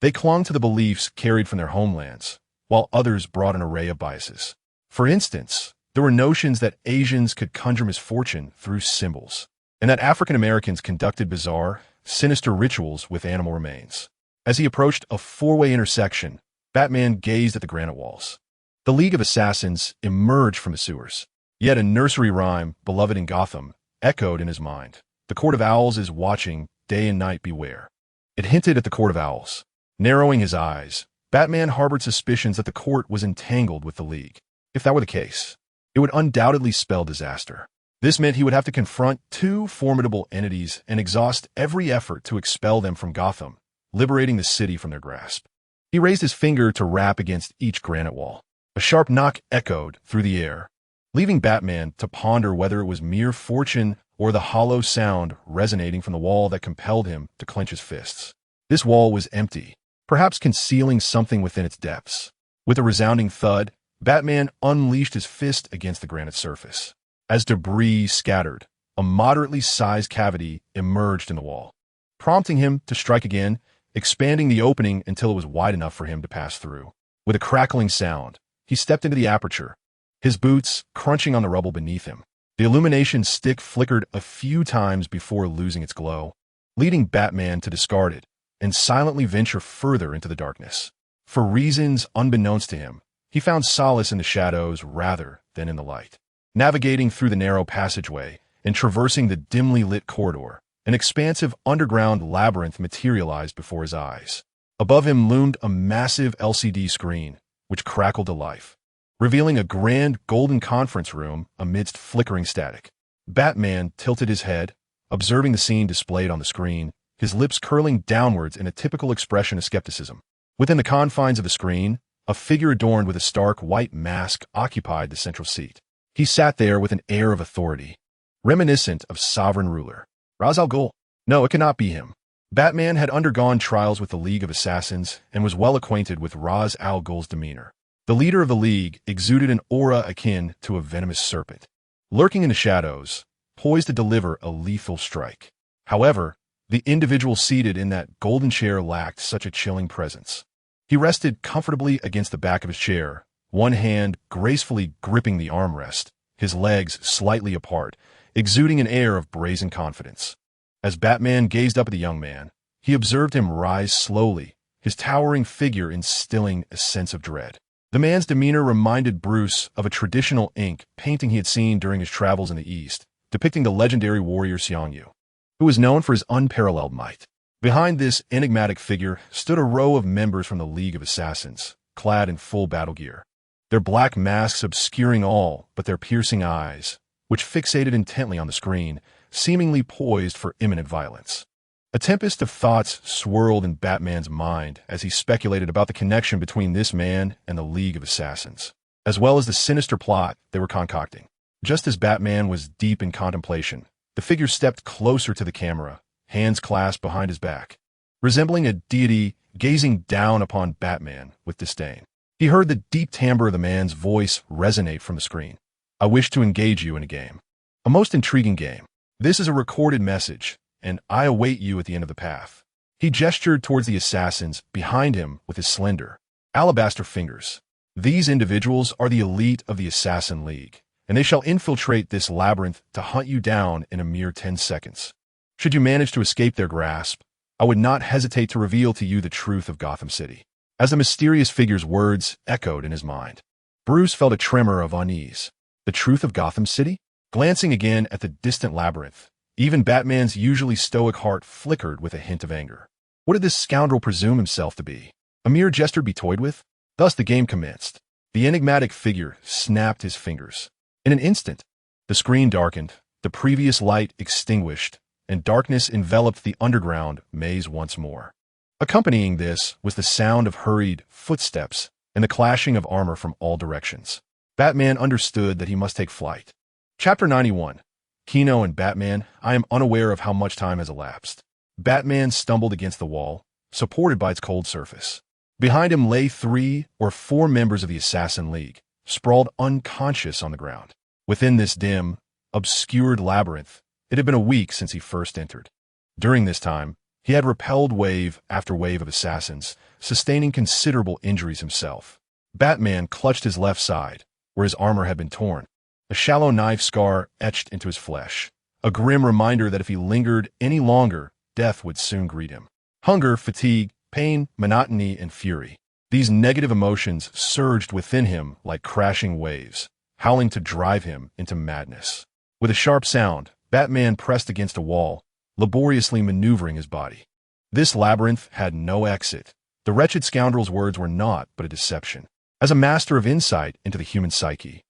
They clung to the beliefs carried from their homelands, while others brought an array of biases. For instance, there were notions that Asians could conjure misfortune through symbols, and that African Americans conducted bizarre, sinister rituals with animal remains. As he approached a four-way intersection, Batman gazed at the granite walls. The League of Assassins emerged from the sewers. Yet a nursery rhyme, beloved in Gotham, echoed in his mind. The Court of Owls is watching, day and night beware. It hinted at the Court of Owls. Narrowing his eyes, Batman harbored suspicions that the court was entangled with the League. If that were the case, it would undoubtedly spell disaster. This meant he would have to confront two formidable entities and exhaust every effort to expel them from Gotham, liberating the city from their grasp. He raised his finger to rap against each granite wall. A sharp knock echoed through the air, leaving Batman to ponder whether it was mere fortune or the hollow sound resonating from the wall that compelled him to clench his fists. This wall was empty, perhaps concealing something within its depths. With a resounding thud, Batman unleashed his fist against the granite surface. As debris scattered, a moderately sized cavity emerged in the wall, prompting him to strike again, expanding the opening until it was wide enough for him to pass through. With a crackling sound, he stepped into the aperture, his boots crunching on the rubble beneath him. The illumination stick flickered a few times before losing its glow, leading Batman to discard it and silently venture further into the darkness. For reasons unbeknownst to him, he found solace in the shadows rather than in the light. Navigating through the narrow passageway and traversing the dimly lit corridor, an expansive underground labyrinth materialized before his eyes. Above him loomed a massive LCD screen, which crackled to life, revealing a grand golden conference room amidst flickering static. Batman tilted his head, observing the scene displayed on the screen, his lips curling downwards in a typical expression of skepticism. Within the confines of the screen, a figure adorned with a stark white mask occupied the central seat. He sat there with an air of authority, reminiscent of sovereign ruler. Ra's al Ghul? No, it could not be him. Batman had undergone trials with the League of Assassins and was well acquainted with Ra's al Ghul's demeanor. The leader of the League exuded an aura akin to a venomous serpent, lurking in the shadows, poised to deliver a lethal strike. However, the individual seated in that golden chair lacked such a chilling presence. He rested comfortably against the back of his chair, one hand gracefully gripping the armrest, his legs slightly apart, exuding an air of brazen confidence. As Batman gazed up at the young man, he observed him rise slowly, his towering figure instilling a sense of dread. The man's demeanor reminded Bruce of a traditional ink painting he had seen during his travels in the East, depicting the legendary warrior Xiang Yu, who was known for his unparalleled might. Behind this enigmatic figure stood a row of members from the League of Assassins, clad in full battle gear, their black masks obscuring all but their piercing eyes, which fixated intently on the screen, seemingly poised for imminent violence. A tempest of thoughts swirled in Batman's mind as he speculated about the connection between this man and the League of Assassins, as well as the sinister plot they were concocting. Just as Batman was deep in contemplation, the figure stepped closer to the camera, hands clasped behind his back, resembling a deity gazing down upon Batman with disdain. He heard the deep timbre of the man's voice resonate from the screen. "I wish to engage you in a game. A most intriguing game. This is a recorded message, and I await you at the end of the path." He gestured towards the assassins behind him with his slender, alabaster fingers. These individuals are the elite of the Assassin League, and they shall infiltrate this labyrinth to hunt you down in a mere 10 seconds. Should you manage to escape their grasp, I would not hesitate to reveal to you the truth of Gotham City. As the mysterious figure's words echoed in his mind, Bruce felt a tremor of unease. The truth of Gotham City? Glancing again at the distant labyrinth, even Batman's usually stoic heart flickered with a hint of anger. What did this scoundrel presume himself to be? A mere jester to be toyed with? Thus the game commenced. The enigmatic figure snapped his fingers. In an instant, the screen darkened, the previous light extinguished, and darkness enveloped the underground maze once more. Accompanying this was the sound of hurried footsteps and the clashing of armor from all directions. Batman understood that he must take flight. Chapter 91. Gino and Batman. I am unaware of how much time has elapsed. Batman stumbled against the wall, supported by its cold surface. Behind him lay 3 or 4 members of the Assassin League, sprawled unconscious on the ground. Within this dim, obscured labyrinth, it had been a week since he first entered. During this time, he had repelled wave after wave of assassins, sustaining considerable injuries himself. Batman clutched his left side, where his armor had been torn, a shallow knife scar etched into his flesh, a grim reminder that if he lingered any longer, death would soon greet him. Hunger, fatigue, pain, monotony, and fury. These negative emotions surged within him like crashing waves, howling to drive him into madness. With a sharp sound, Batman pressed against a wall, laboriously maneuvering his body. This labyrinth had no exit. The wretched scoundrel's words were naught but a deception. As a master of insight into the human psyche,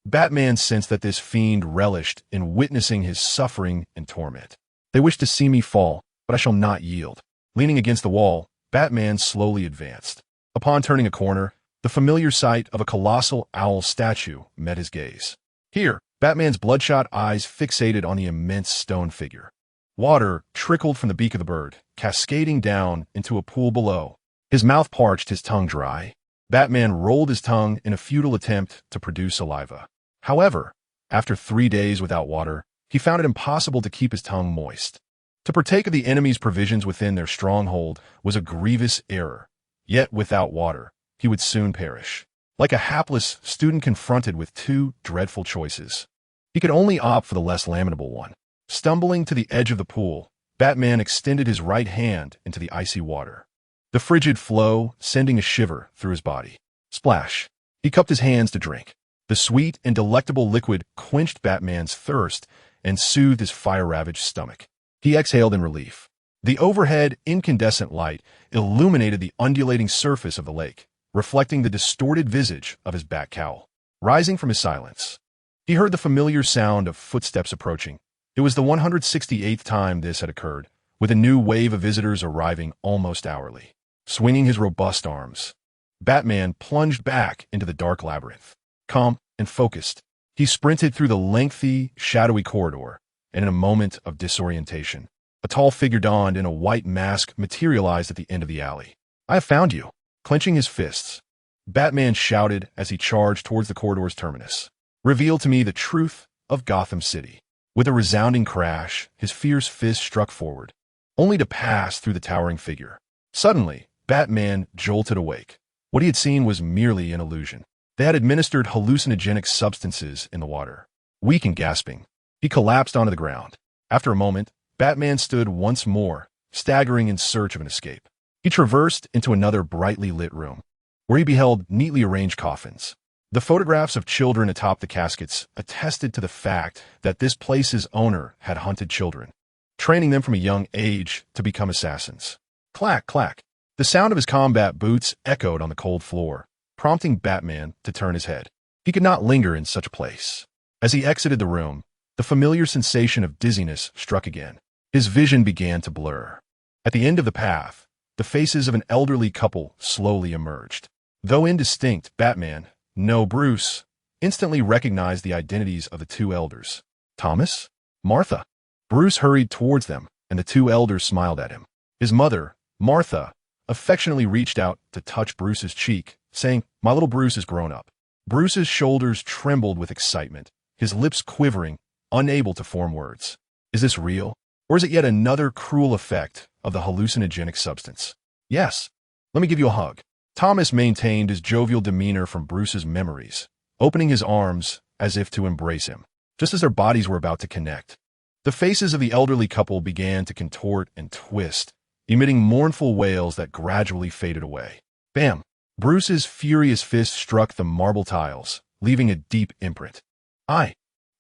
Batman sensed that this fiend relished in witnessing his suffering and torment. They wish to see me fall, but I shall not yield. Leaning against the wall, Batman slowly advanced. Upon turning a corner, the familiar sight of a colossal owl statue met his gaze. Here, Batman's bloodshot eyes fixated on the immense stone figure. Water trickled from the beak of the bird, cascading down into a pool below. His mouth parched, his tongue dry. Batman rolled his tongue in a futile attempt to produce saliva. However, after 3 days without water, he found it impossible to keep his tongue moist. To partake of the enemy's provisions within their stronghold was a grievous error. Yet without water, he would soon perish. Like a hapless student confronted with 2 dreadful choices, he could only opt for the less lamentable one. Stumbling to the edge of the pool, Batman extended his right hand into the icy water. The frigid flow sending a shiver through his body. Splash! He cupped his hands to drink. The sweet and delectable liquid quenched Batman's thirst and soothed his fire-ravaged stomach. He exhaled in relief. The overhead incandescent light illuminated the undulating surface of the lake, reflecting the distorted visage of his bat cowl. Rising from his silence, he heard the familiar sound of footsteps approaching. It was the 168th time this had occurred, with a new wave of visitors arriving almost hourly. Swinging his robust arms, Batman plunged back into the dark labyrinth. Calm and focused, he sprinted through the lengthy, shadowy corridor, and in a moment of disorientation, a tall figure donned in a white mask materialized at the end of the alley. I have found you. Clenching his fists, Batman shouted as he charged towards the corridor's terminus. Reveal to me the truth of Gotham City. With a resounding crash, his fierce fist struck forward, only to pass through the towering figure. Suddenly, Batman jolted awake. What he had seen was merely an illusion. They had administered hallucinogenic substances in the water. Weak and gasping, he collapsed onto the ground. After a moment, Batman stood once more, staggering in search of an escape. He traversed into another brightly lit room, where he beheld neatly arranged coffins. The photographs of children atop the caskets attested to the fact that this place's owner had hunted children, training them from a young age to become assassins. Clack, clack. The sound of his combat boots echoed on the cold floor, prompting Batman to turn his head. He could not linger in such a place. As he exited the room, the familiar sensation of dizziness struck again. His vision began to blur. At the end of the path, the faces of an elderly couple slowly emerged. Though indistinct, Batman, no Bruce, instantly recognized the identities of the 2 elders. Thomas? Martha. Bruce hurried towards them, and the 2 elders smiled at him. His mother, Martha, affectionately reached out to touch Bruce's cheek, saying, "My little Bruce is grown up." Bruce's shoulders trembled with excitement, his lips quivering, unable to form words. Is this real? Or is it yet another cruel effect of the hallucinogenic substance. Yes. Let me give you a hug. Thomas maintained his jovial demeanor from Bruce's memories, opening his arms as if to embrace him, just as their bodies were about to connect. The faces of the elderly couple began to contort and twist, emitting mournful wails that gradually faded away. Bam! Bruce's furious fist struck the marble tiles, leaving a deep imprint. I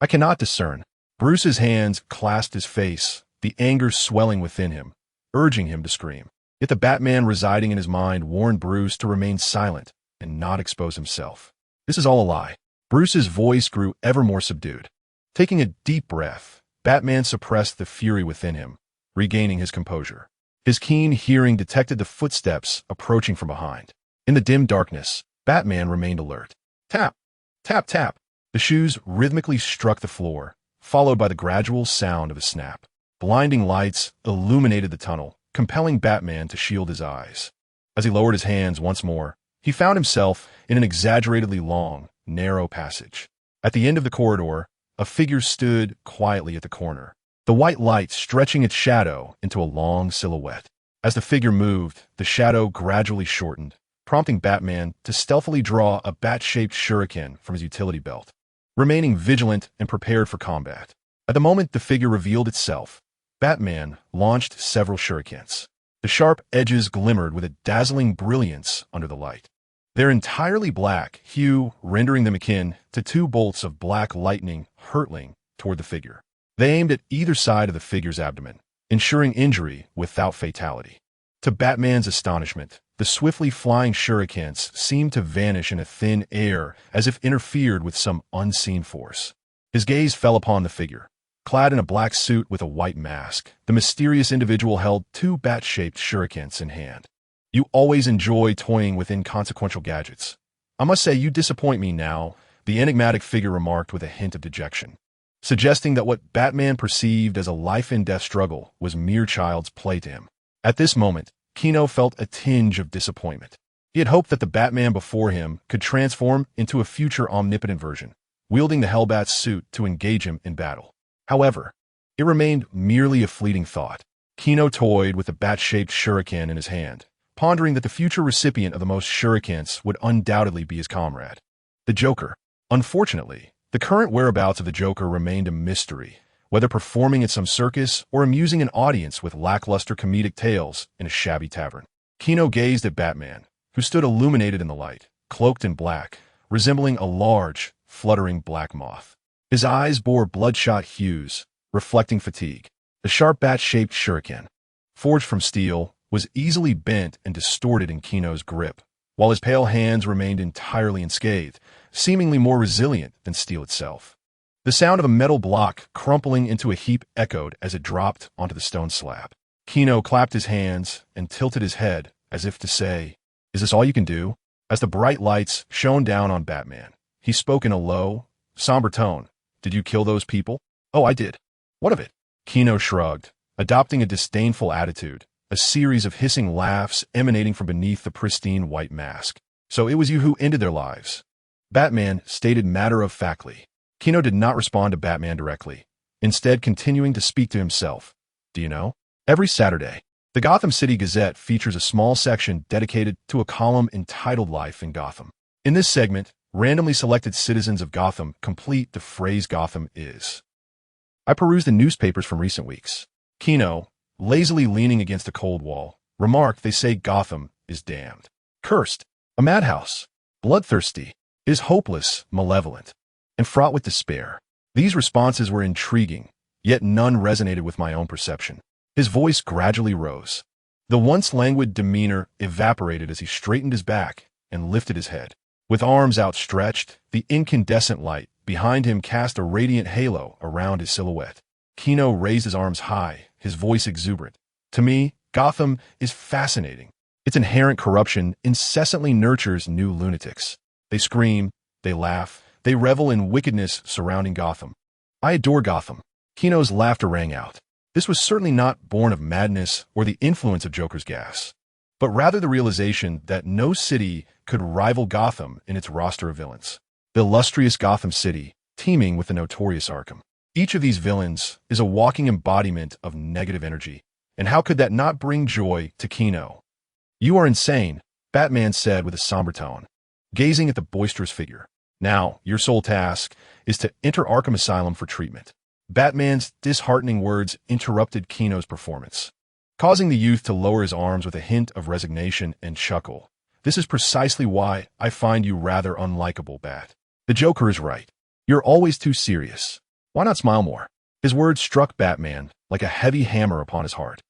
cannot discern. Bruce's hands clasped his face, the anger swelling within him, urging him to scream. Yet the Batman residing in his mind warned Bruce to remain silent and not expose himself. This is all a lie. Bruce's voice grew ever more subdued. Taking a deep breath, Batman suppressed the fury within him, regaining his composure. His keen hearing detected the footsteps approaching from behind. In the dim darkness, Batman remained alert. Tap! Tap, tap! The shoes rhythmically struck the floor, followed by the gradual sound of a snap. Blinding lights illuminated the tunnel, compelling Batman to shield his eyes. As he lowered his hands once more, he found himself in an exaggeratedly long, narrow passage. At the end of the corridor, a figure stood quietly at the corner, the white light stretching its shadow into a long silhouette. As the figure moved, the shadow gradually shortened, prompting Batman to stealthily draw a bat-shaped shuriken from his utility belt, remaining vigilant and prepared for combat. At the moment the figure revealed itself, Batman launched several shurikens. The sharp edges glimmered with a dazzling brilliance under the light, their entirely black hue rendering them akin to two bolts of black lightning hurtling toward the figure. They aimed at either side of the figure's abdomen, ensuring injury without fatality. To Batman's astonishment, the swiftly flying shurikens seemed to vanish in a thin air as if interfered with some unseen force. His gaze fell upon the figure. Clad in a black suit with a white mask, the mysterious individual held two bat-shaped shurikens in hand. You always enjoy toying with inconsequential gadgets. I must say you disappoint me now, the enigmatic figure remarked with a hint of dejection, suggesting that what Batman perceived as a life-and-death struggle was mere child's play to him. At this moment, Gino felt a tinge of disappointment. He had hoped that the Batman before him could transform into a future omnipotent version, wielding the Hellbat's suit to engage him in battle. However, it remained merely a fleeting thought. Gino toyed with the bat-shaped shuriken in his hand, pondering that the future recipient of the most shurikens would undoubtedly be his comrade, the Joker. Unfortunately, the current whereabouts of the Joker remained a mystery, whether performing at some circus or amusing an audience with lackluster comedic tales in a shabby tavern. Gino gazed at Batman, who stood illuminated in the light, cloaked in black, resembling a large, fluttering black moth. His eyes bore bloodshot hues, reflecting fatigue. The sharp bat-shaped shuriken, forged from steel, was easily bent and distorted in Gino's grip, while his pale hands remained entirely unscathed, seemingly more resilient than steel itself. The sound of a metal block crumpling into a heap echoed as it dropped onto the stone slab. Gino clapped his hands and tilted his head as if to say, "Is this all you can do?" As the bright lights shone down on Batman, he spoke in a low, somber tone. "Did you kill those people?" "Oh, I did." "What of it?" Gino shrugged, adopting a disdainful attitude, a series of hissing laughs emanating from beneath the pristine white mask. "So it was you who ended their lives?" Batman stated matter-of-factly. Gino did not respond to Batman directly, instead continuing to speak to himself. "Do you know? Every Saturday, the Gotham City Gazette features a small section dedicated to a column entitled Life in Gotham. In this segment, randomly selected citizens of Gotham complete the phrase Gotham is. I perused the newspapers from recent weeks. Gino, lazily leaning against a cold wall, remarked they say Gotham is damned, cursed, a madhouse, bloodthirsty, is hopeless, malevolent, and fraught with despair. These responses were intriguing, yet none resonated with my own perception. His voice gradually rose. The once languid demeanor evaporated as he straightened his back and lifted his head. With arms outstretched, the incandescent light behind him cast a radiant halo around his silhouette. Gino raised his arms high, his voice exuberant. To me, Gotham is fascinating. Its inherent corruption incessantly nurtures new lunatics. They scream, they laugh, they revel in wickedness surrounding Gotham. I adore Gotham. Gino's laughter rang out. This was certainly not born of madness or the influence of Joker's gas, but rather the realization that no city could rival Gotham in its roster of villains. The illustrious Gotham City, teeming with the notorious Arkham. Each of these villains is a walking embodiment of negative energy, And how could that not bring joy to Gino? "You are insane," Batman said with a somber tone, gazing at the boisterous figure. "Now, your sole task is to enter Arkham Asylum for treatment." Batman's disheartening words interrupted Gino's performance, causing the youth to lower his arms with a hint of resignation and chuckle. "This is precisely why I find you rather unlikable, Bat. The Joker is right. You're always too serious. Why not smile more?" His words struck Batman like a heavy hammer upon his heart.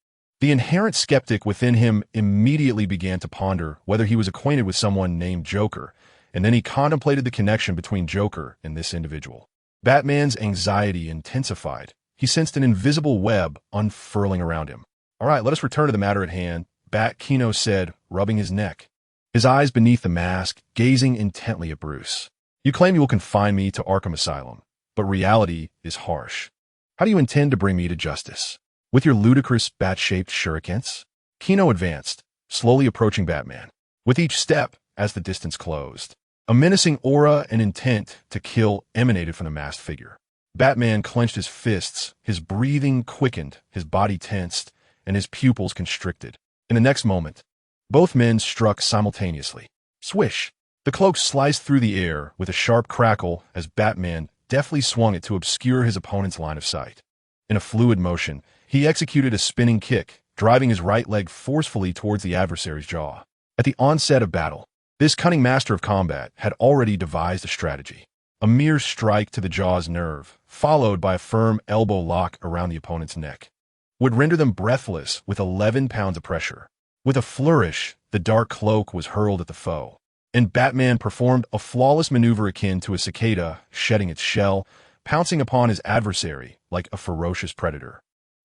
The inherent skeptic within him immediately began to ponder whether he was acquainted with someone named Joker, and then he contemplated the connection between Joker and this individual. Batman's anxiety intensified. He sensed an invisible web unfurling around him. "All right, let us return to the matter at hand," Gino said, rubbing his neck, his eyes beneath the mask, gazing intently at Bruce. "You claim you will confine me to Arkham Asylum, but reality is harsh. How do you intend to bring me to justice? With your ludicrous bat-shaped shurikens?" Gino advanced, slowly approaching Batman. With each step, as the distance closed, a menacing aura and intent to kill emanated from the masked figure. Batman clenched his fists, his breathing quickened, his body tensed, and his pupils constricted. In the next moment, both men struck simultaneously. Swish! The cloak sliced through the air with a sharp crackle as Batman deftly swung it to obscure his opponent's line of sight. In a fluid motion, he executed a spinning kick, driving his right leg forcefully towards the adversary's jaw. At the onset of battle, this cunning master of combat had already devised a strategy. A mere strike to the jaw's nerve, followed by a firm elbow lock around the opponent's neck, would render them breathless with 11 pounds of pressure. With a flourish, the dark cloak was hurled at the foe, and Batman performed a flawless maneuver akin to a cicada shedding its shell, pouncing upon his adversary like a ferocious predator.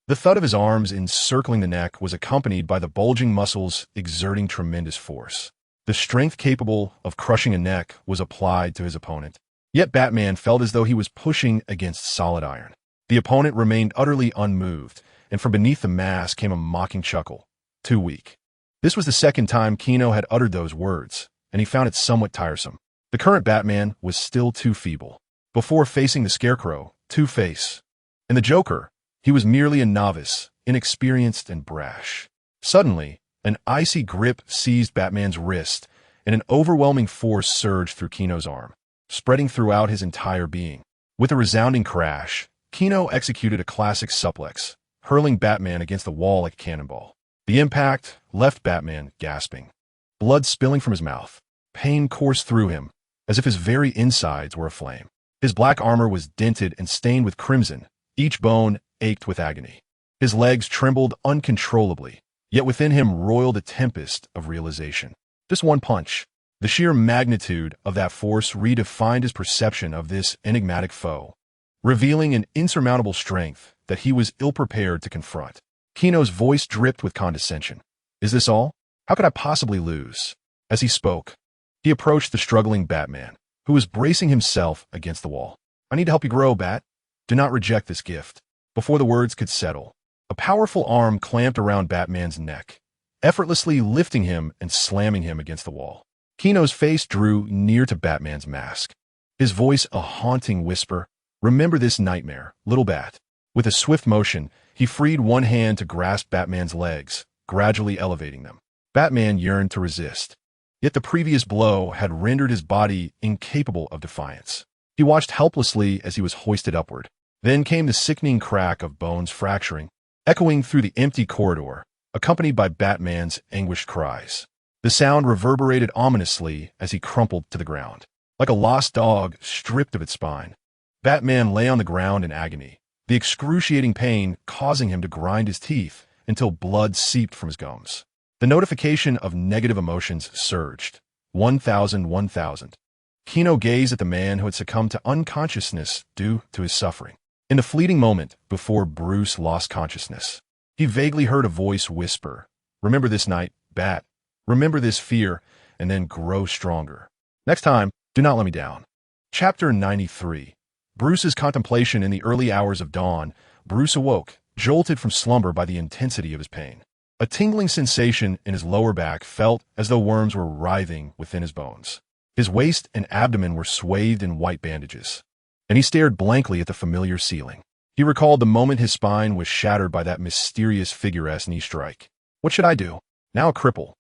The thud of his arms encircling the neck was accompanied by the bulging muscles exerting tremendous force. The strength capable of crushing a neck was applied to his opponent. Yet Batman felt as though he was pushing against solid iron. The opponent remained utterly unmoved, and from beneath the mask came a mocking chuckle. Too weak. This was the second time Gino had uttered those words, and he found it somewhat tiresome. The current Batman was still too feeble. Before facing the Scarecrow, Two-Face, and the Joker, he was merely a novice, inexperienced and brash. Suddenly, an icy grip seized Batman's wrist, and an overwhelming force surged through Gino's arm, spreading throughout his entire being. With a resounding crash, Gino executed a classic suplex, hurling Batman against the wall like a cannonball. The impact left Batman gasping, blood spilling from his mouth. Pain coursed through him, as if his very insides were aflame. His black armor was dented and stained with crimson. Each bone ached with agony. His legs trembled uncontrollably, yet within him roiled a tempest of realization. Just one punch. The sheer magnitude of that force redefined his perception of this enigmatic foe, revealing an insurmountable strength that he was ill-prepared to confront. Gino's voice dripped with condescension. "Is this all? How could I possibly lose?" As he spoke, he approached the struggling Batman, who was bracing himself against the wall. "I need to help you grow, Bat. Do not reject this gift." Before the words could settle, a powerful arm clamped around Batman's neck, effortlessly lifting him and slamming him against the wall. Gino's face drew near to Batman's mask, his voice a haunting whisper. "Remember this nightmare, little Bat." With a swift motion, he freed one hand to grasp Batman's legs, gradually elevating them. Batman yearned to resist, yet the previous blow had rendered his body incapable of defiance. He watched helplessly as he was hoisted upward. Then came the sickening crack of bones fracturing, echoing through the empty corridor, accompanied by Batman's anguished cries. The sound reverberated ominously as he crumpled to the ground. Like a lost dog stripped of its spine, Batman lay on the ground in agony, the excruciating pain causing him to grind his teeth until blood seeped from his gums. The notification of negative emotions surged. 1,000. Gino gazed at the man who had succumbed to unconsciousness due to his suffering. In the fleeting moment before Bruce lost consciousness, he vaguely heard a voice whisper, "Remember this night, Bat. Remember this fear, and then grow stronger. Next time, do not let me down." Chapter 93. Bruce's contemplation. In the early hours of dawn, Bruce awoke, jolted from slumber by the intensity of his pain. A tingling sensation in his lower back felt as though worms were writhing within his bones. His waist and abdomen were swathed in white bandages, and he stared blankly at the familiar ceiling. He recalled the moment his spine was shattered by that mysterious figure-ass knee strike. What should I do? Now a cripple.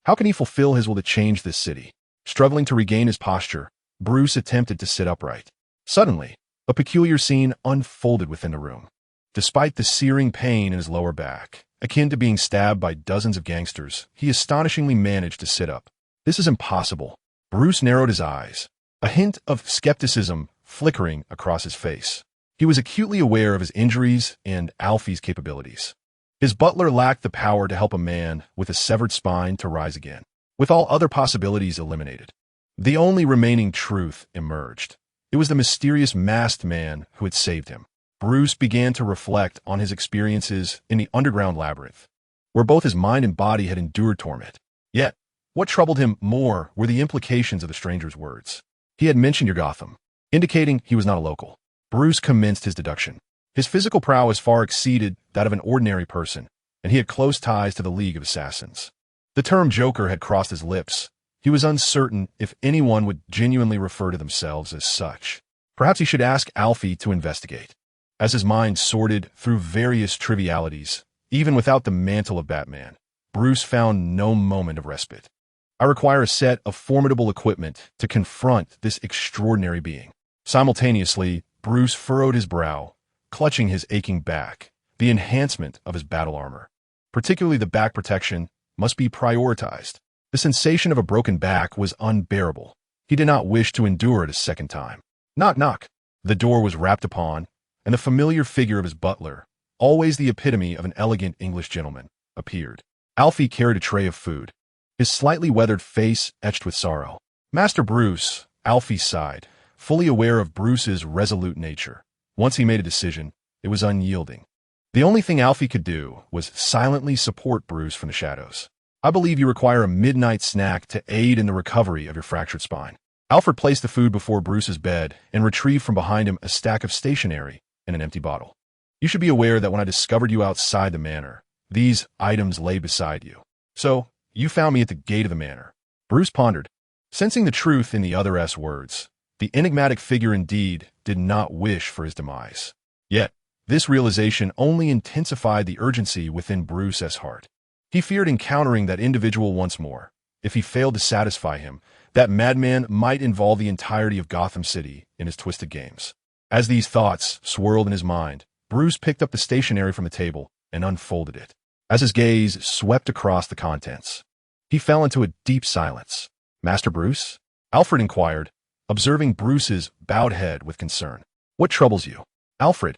How can he fulfill his will to change this city? Struggling to regain his posture, Bruce attempted to sit upright. Suddenly, a peculiar scene unfolded within the room. Despite the searing pain in his lower back, akin to being stabbed by dozens of gangsters, he astonishingly managed to sit up. This is impossible. Bruce narrowed his eyes, a hint of skepticism flickering across his face. He was acutely aware of his injuries and Alfie's capabilities. His butler lacked the power to help a man with a severed spine to rise again. With all other possibilities eliminated, the only remaining truth emerged. It was the mysterious masked man who had saved him. Bruce began to reflect on his experiences in the underground labyrinth, where both his mind and body had endured torment. Yet, what troubled him more were the implications of the stranger's words. He had mentioned your Gotham, indicating he was not a local. Bruce commenced his deduction. His physical prowess far exceeded that of an ordinary person, and he had close ties to the League of Assassins. The term Joker had crossed his lips. He was uncertain if anyone would genuinely refer to themselves as such. Perhaps he should ask Alfie to investigate. As his mind sorted through various trivialities, even without the mantle of Batman, Bruce found no moment of respite. I require a set of formidable equipment to confront this extraordinary being. Simultaneously, Bruce furrowed his brow, clutching his aching back. The enhancement of his battle armor, particularly the back protection, must be prioritized. The sensation of a broken back was unbearable. He did not wish to endure it a second time. Knock, knock. The door was rapped upon, and the familiar figure of his butler, always the epitome of an elegant English gentleman, appeared. Alfie carried a tray of food, his slightly weathered face etched with sorrow. Master Bruce, Alfie sighed, fully aware of Bruce's resolute nature. Once he made a decision, it was unyielding. The only thing Alfie could do was silently support Bruce from the shadows. I believe you require a midnight snack to aid in the recovery of your fractured spine. Alfred placed the food before Bruce's bed and retrieved from behind him a stack of stationery and an empty bottle. You should be aware that when I discovered you outside the manor, these items lay beside you. So, you found me at the gate of the manor. Bruce pondered, sensing the truth in the other's words. The enigmatic figure indeed did not wish for his demise. Yet, this realization only intensified the urgency within Bruce's heart. He feared encountering that individual once more. If he failed to satisfy him, that madman might involve the entirety of Gotham City in his twisted games. As these thoughts swirled in his mind, Bruce picked up the stationery from the table and unfolded it. As his gaze swept across the contents, he fell into a deep silence. Master Bruce? Alfred inquired, observing Bruce's bowed head with concern. What troubles you? Alfred.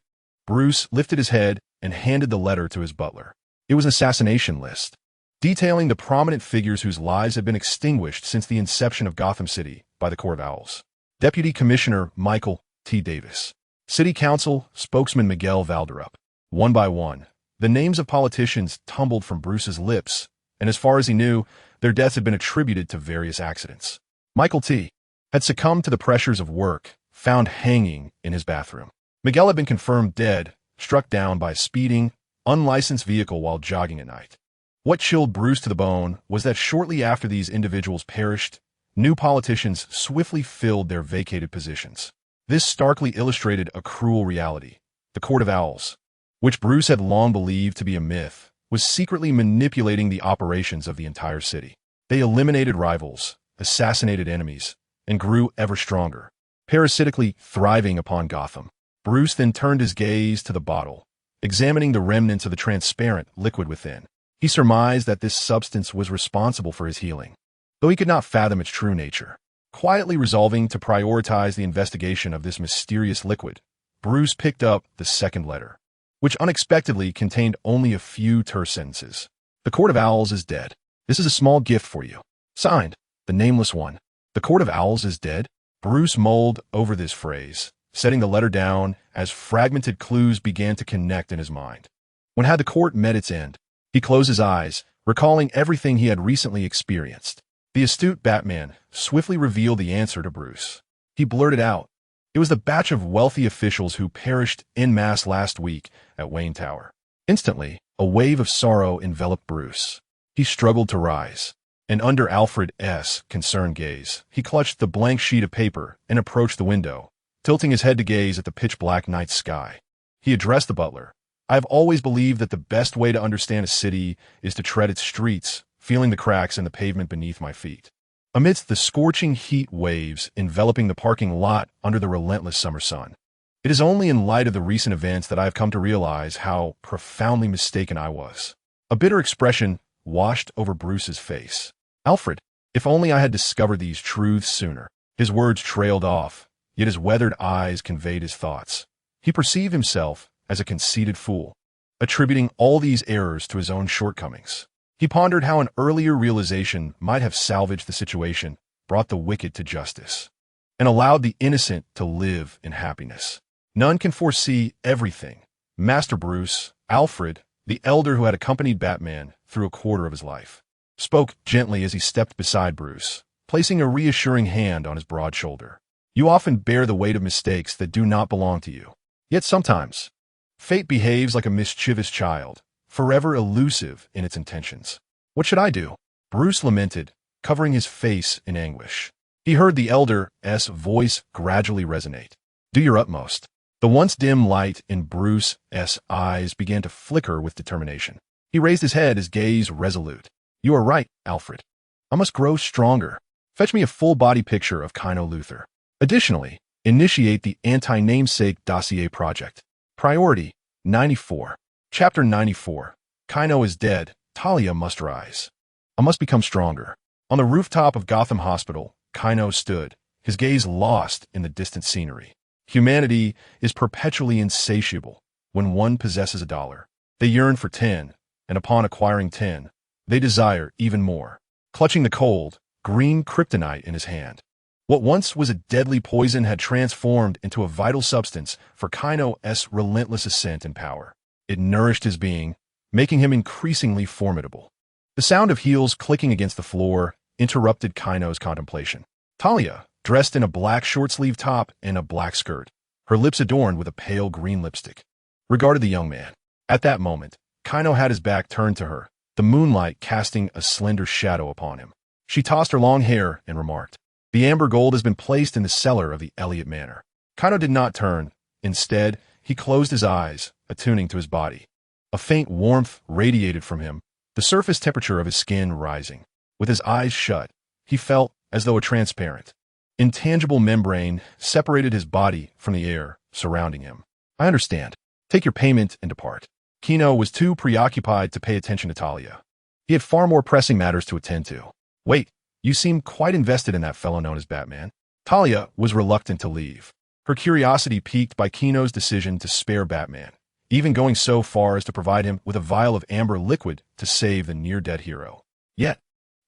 Bruce lifted his head and handed the letter to his butler. It was an assassination list, detailing the prominent figures whose lives had been extinguished since the inception of Gotham City by the Court of Owls. Deputy Commissioner Michael T. Davis. City Council Spokesman Miguel Valderup. One by one, the names of politicians tumbled from Bruce's lips, and as far as he knew, their deaths had been attributed to various accidents. Michael T. had succumbed to the pressures of work, found hanging in his bathroom. Miguel had been confirmed dead, struck down by a speeding, unlicensed vehicle while jogging at night. What chilled Bruce to the bone was that shortly after these individuals perished, new politicians swiftly filled their vacated positions. This starkly illustrated a cruel reality. The Court of Owls, which Bruce had long believed to be a myth, was secretly manipulating the operations of the entire city. They eliminated rivals, assassinated enemies, and grew ever stronger, parasitically thriving upon Gotham. Bruce then turned his gaze to the bottle, examining the remnants of the transparent liquid within. He surmised that this substance was responsible for his healing, though he could not fathom its true nature. Quietly resolving to prioritize the investigation of this mysterious liquid, Bruce picked up the second letter, which unexpectedly contained only a few terse sentences. The Court of Owls is dead. This is a small gift for you. Signed, the Nameless One. The Court of Owls is dead? Bruce mulled over this phrase, setting the letter down as fragmented clues began to connect in his mind. When had the court met its end? He closed his eyes, recalling everything he had recently experienced. The astute Batman swiftly revealed the answer to Bruce. He blurted out, it was the batch of wealthy officials who perished en masse last week at Wayne Tower. Instantly, a wave of sorrow enveloped Bruce. He struggled to rise, and under Alfred's concerned gaze, he clutched the blank sheet of paper and approached the window, tilting his head to gaze at the pitch-black night sky. He addressed the butler. "I have always believed that the best way to understand a city is to tread its streets, feeling the cracks in the pavement beneath my feet." Amidst the scorching heat waves enveloping the parking lot under the relentless summer sun, it is only in light of the recent events that I have come to realize how profoundly mistaken I was. A bitter expression washed over Bruce's face. "Alfred, if only I had discovered these truths sooner." His words trailed off, yet his weathered eyes conveyed his thoughts. He perceived himself as a conceited fool, attributing all these errors to his own shortcomings. He pondered how an earlier realization might have salvaged the situation, brought the wicked to justice, and allowed the innocent to live in happiness. None can foresee everything. Master Bruce, Alfred, the elder who had accompanied Batman through a quarter of his life, spoke gently as he stepped beside Bruce, placing a reassuring hand on his broad shoulder. "You often bear the weight of mistakes that do not belong to you. Yet sometimes, fate behaves like a mischievous child, forever elusive in its intentions." "What should I do?" Bruce lamented, covering his face in anguish. He heard the elder's voice gradually resonate. "Do your utmost." The once dim light in Bruce's eyes began to flicker with determination. He raised his head, his gaze resolute. "You are right, Alfred. I must grow stronger. Fetch me a full-body picture of Gino Luthor. Additionally, initiate the Anti-Namesake Dossier Project. Priority 94. Chapter 94. Gino is dead. Talia must rise. I must become stronger." On the rooftop of Gotham Hospital, Gino stood, his gaze lost in the distant scenery. Humanity is perpetually insatiable. When one possesses $1, they yearn for 10, and upon acquiring 10, they desire even more. Clutching the cold, green kryptonite in his hand, what once was a deadly poison had transformed into a vital substance for Gino's relentless ascent in power. It nourished his being, making him increasingly formidable. The sound of heels clicking against the floor interrupted Gino's contemplation. Talia, dressed in a black short-sleeved top and a black skirt, her lips adorned with a pale green lipstick, regarded the young man. At that moment, Gino had his back turned to her, the moonlight casting a slender shadow upon him. She tossed her long hair and remarked, "The amber gold has been placed in the cellar of the Elliott Manor." Gino did not turn. Instead, he closed his eyes, attuning to his body. A faint warmth radiated from him, the surface temperature of his skin rising. With his eyes shut, he felt as though a transparent, intangible membrane separated his body from the air surrounding him. "I understand. Take your payment and depart." Gino was too preoccupied to pay attention to Talia. He had far more pressing matters to attend to. "Wait, you seem quite invested in that fellow known as Batman." Talia was reluctant to leave, her curiosity piqued by Gino's decision to spare Batman, even going so far as to provide him with a vial of amber liquid to save the near-dead hero. Yet,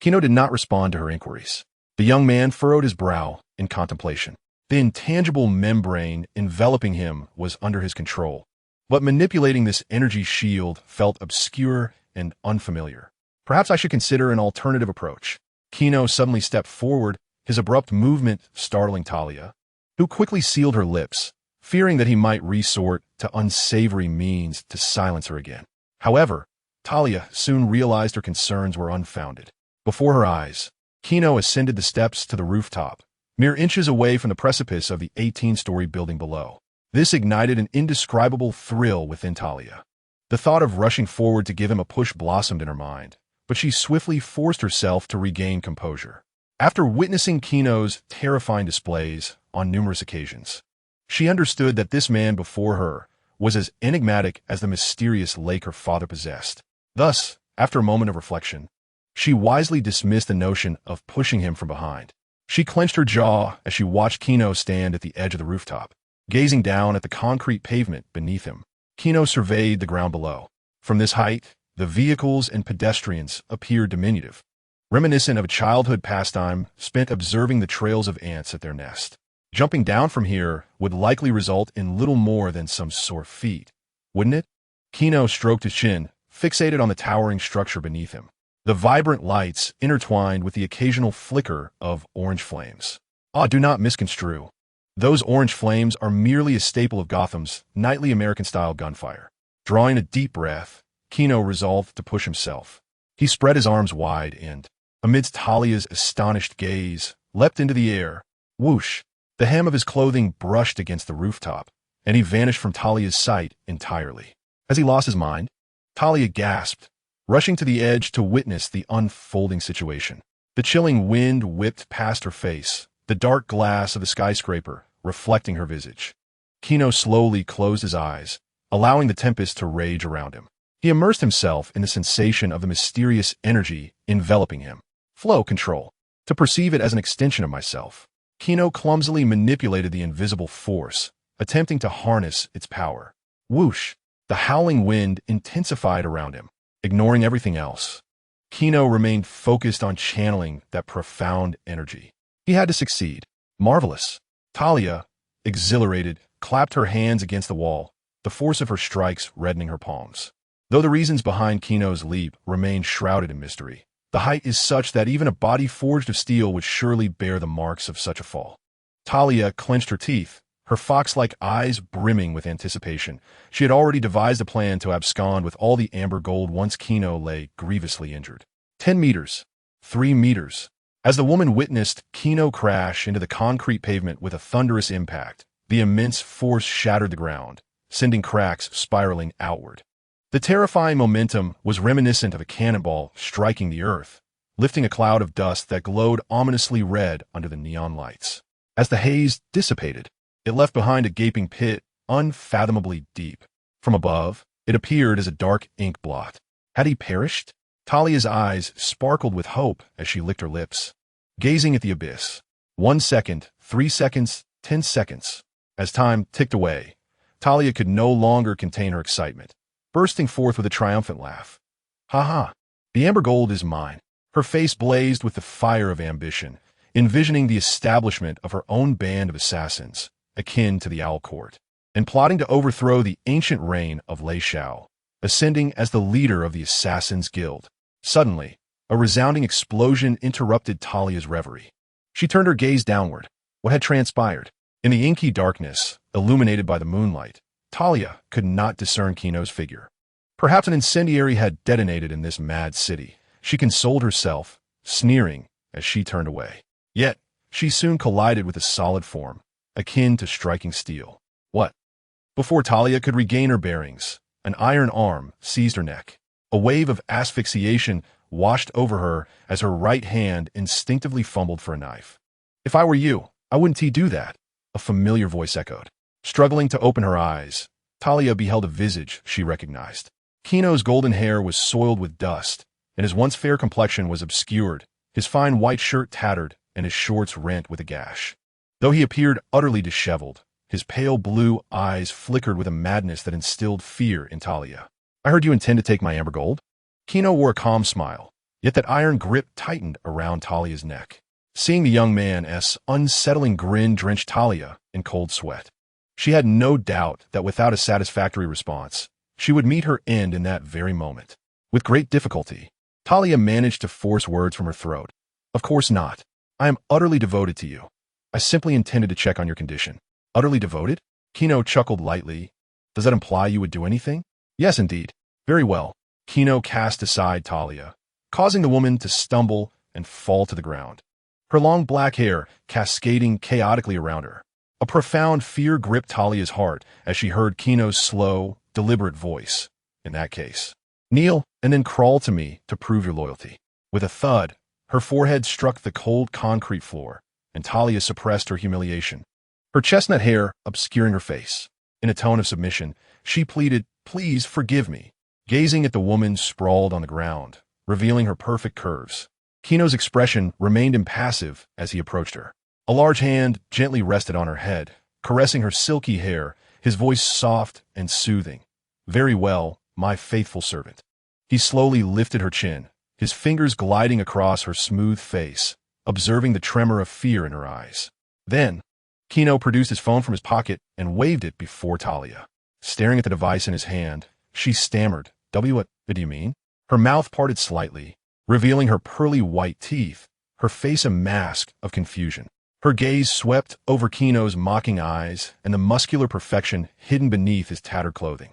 Gino did not respond to her inquiries. The young man furrowed his brow in contemplation. The intangible membrane enveloping him was under his control, but manipulating this energy shield felt obscure and unfamiliar. "Perhaps I should consider an alternative approach." Gino suddenly stepped forward, his abrupt movement startling Talia, who quickly sealed her lips, fearing that he might resort to unsavory means to silence her again. However, Talia soon realized her concerns were unfounded. Before her eyes, Gino ascended the steps to the rooftop, mere inches away from the precipice of the 18-story building below. This ignited an indescribable thrill within Talia. The thought of rushing forward to give him a push blossomed in her mind, but she swiftly forced herself to regain composure. After witnessing Gino's terrifying displays on numerous occasions, she understood that this man before her was as enigmatic as the mysterious lake her father possessed. Thus, after a moment of reflection, she wisely dismissed the notion of pushing him from behind. She clenched her jaw as she watched Gino stand at the edge of the rooftop, gazing down at the concrete pavement beneath him. Gino surveyed the ground below. From this height, the vehicles and pedestrians appeared diminutive, reminiscent of a childhood pastime spent observing the trails of ants at their nest. Jumping down from here would likely result in little more than some sore feat, wouldn't it? Gino stroked his chin, fixated on the towering structure beneath him. The vibrant lights intertwined with the occasional flicker of orange flames. Do not misconstrue. Those orange flames are merely a staple of Gotham's nightly American-style gunfire. Drawing a deep breath, Gino resolved to push himself. He spread his arms wide and, amidst Talia's astonished gaze, leapt into the air. Whoosh! The hem of his clothing brushed against the rooftop, and he vanished from Talia's sight entirely. As he lost his mind, Talia gasped, rushing to the edge to witness the unfolding situation. The chilling wind whipped past her face, the dark glass of the skyscraper reflecting her visage. Gino slowly closed his eyes, allowing the tempest to rage around him. He immersed himself in the sensation of the mysterious energy enveloping him. Flow control. To perceive it as an extension of myself. Gino clumsily manipulated the invisible force, attempting to harness its power. Whoosh! The howling wind intensified around him, ignoring everything else. Gino remained focused on channeling that profound energy. He had to succeed. Marvelous. Talia, exhilarated, clapped her hands against the wall, the force of her strikes reddening her palms. Though the reasons behind Gino's leap remained shrouded in mystery, the height is such that even a body forged of steel would surely bear the marks of such a fall. Talia clenched her teeth, her fox-like eyes brimming with anticipation. She had already devised a plan to abscond with all the amber gold once Gino lay grievously injured. 10 meters. 3 meters. As the woman witnessed Gino crash into the concrete pavement with a thunderous impact, the immense force shattered the ground, sending cracks spiraling outward. The terrifying momentum was reminiscent of a cannonball striking the earth, lifting a cloud of dust that glowed ominously red under the neon lights. As the haze dissipated, it left behind a gaping pit unfathomably deep. From above, it appeared as a dark ink blot. Had he perished? Talia's eyes sparkled with hope as she licked her lips, gazing at the abyss. 1 second, 3 seconds, 10 seconds. As time ticked away, Talia could no longer contain her excitement, bursting forth with a triumphant laugh. Ha ha! The amber gold is mine. Her face blazed with the fire of ambition, envisioning the establishment of her own band of assassins, akin to the Owl Court, and plotting to overthrow the ancient reign of Lei Shao, ascending as the leader of the Assassin's Guild. Suddenly, a resounding explosion interrupted Talia's reverie. She turned her gaze downward. What had transpired? In the inky darkness, illuminated by the moonlight, Talia could not discern Gino's figure. Perhaps an incendiary had detonated in this mad city. She consoled herself, sneering as she turned away. Yet, she soon collided with a solid form, akin to striking steel. What? Before Talia could regain her bearings, an iron arm seized her neck. A wave of asphyxiation washed over her as her right hand instinctively fumbled for a knife. If I were you, I wouldn't do that, a familiar voice echoed. Struggling to open her eyes, Talia beheld a visage she recognized. Gino's golden hair was soiled with dust, and his once fair complexion was obscured, his fine white shirt tattered, and his shorts rent with a gash. Though he appeared utterly disheveled, his pale blue eyes flickered with a madness that instilled fear in Talia. I heard you intend to take my amber gold? Gino wore a calm smile, yet that iron grip tightened around Talia's neck. Seeing the young man's unsettling grin drenched Talia in cold sweat. She had no doubt that without a satisfactory response, she would meet her end in that very moment. With great difficulty, Talia managed to force words from her throat. Of course not. I am utterly devoted to you. I simply intended to check on your condition. Utterly devoted? Gino chuckled lightly. Does that imply you would do anything? Yes, indeed. Very well. Gino cast aside Talia, causing the woman to stumble and fall to the ground. Her long black hair cascading chaotically around her. A profound fear gripped Talia's heart as she heard Gino's slow, deliberate voice. In that case, kneel and then crawl to me to prove your loyalty. With a thud, her forehead struck the cold concrete floor, and Talia suppressed her humiliation, her chestnut hair obscuring her face. In a tone of submission, she pleaded, "Please forgive me," gazing at the woman sprawled on the ground, revealing her perfect curves. Gino's expression remained impassive as he approached her. A large hand gently rested on her head, caressing her silky hair, his voice soft and soothing. "Very well, my faithful servant." He slowly lifted her chin, his fingers gliding across her smooth face, observing the tremor of fear in her eyes. Then, Gino produced his phone from his pocket and waved it before Talia. Staring at the device in his hand, she stammered, What do you mean?" Her mouth parted slightly, revealing her pearly white teeth, her face a mask of confusion. Her gaze swept over Gino's mocking eyes and the muscular perfection hidden beneath his tattered clothing.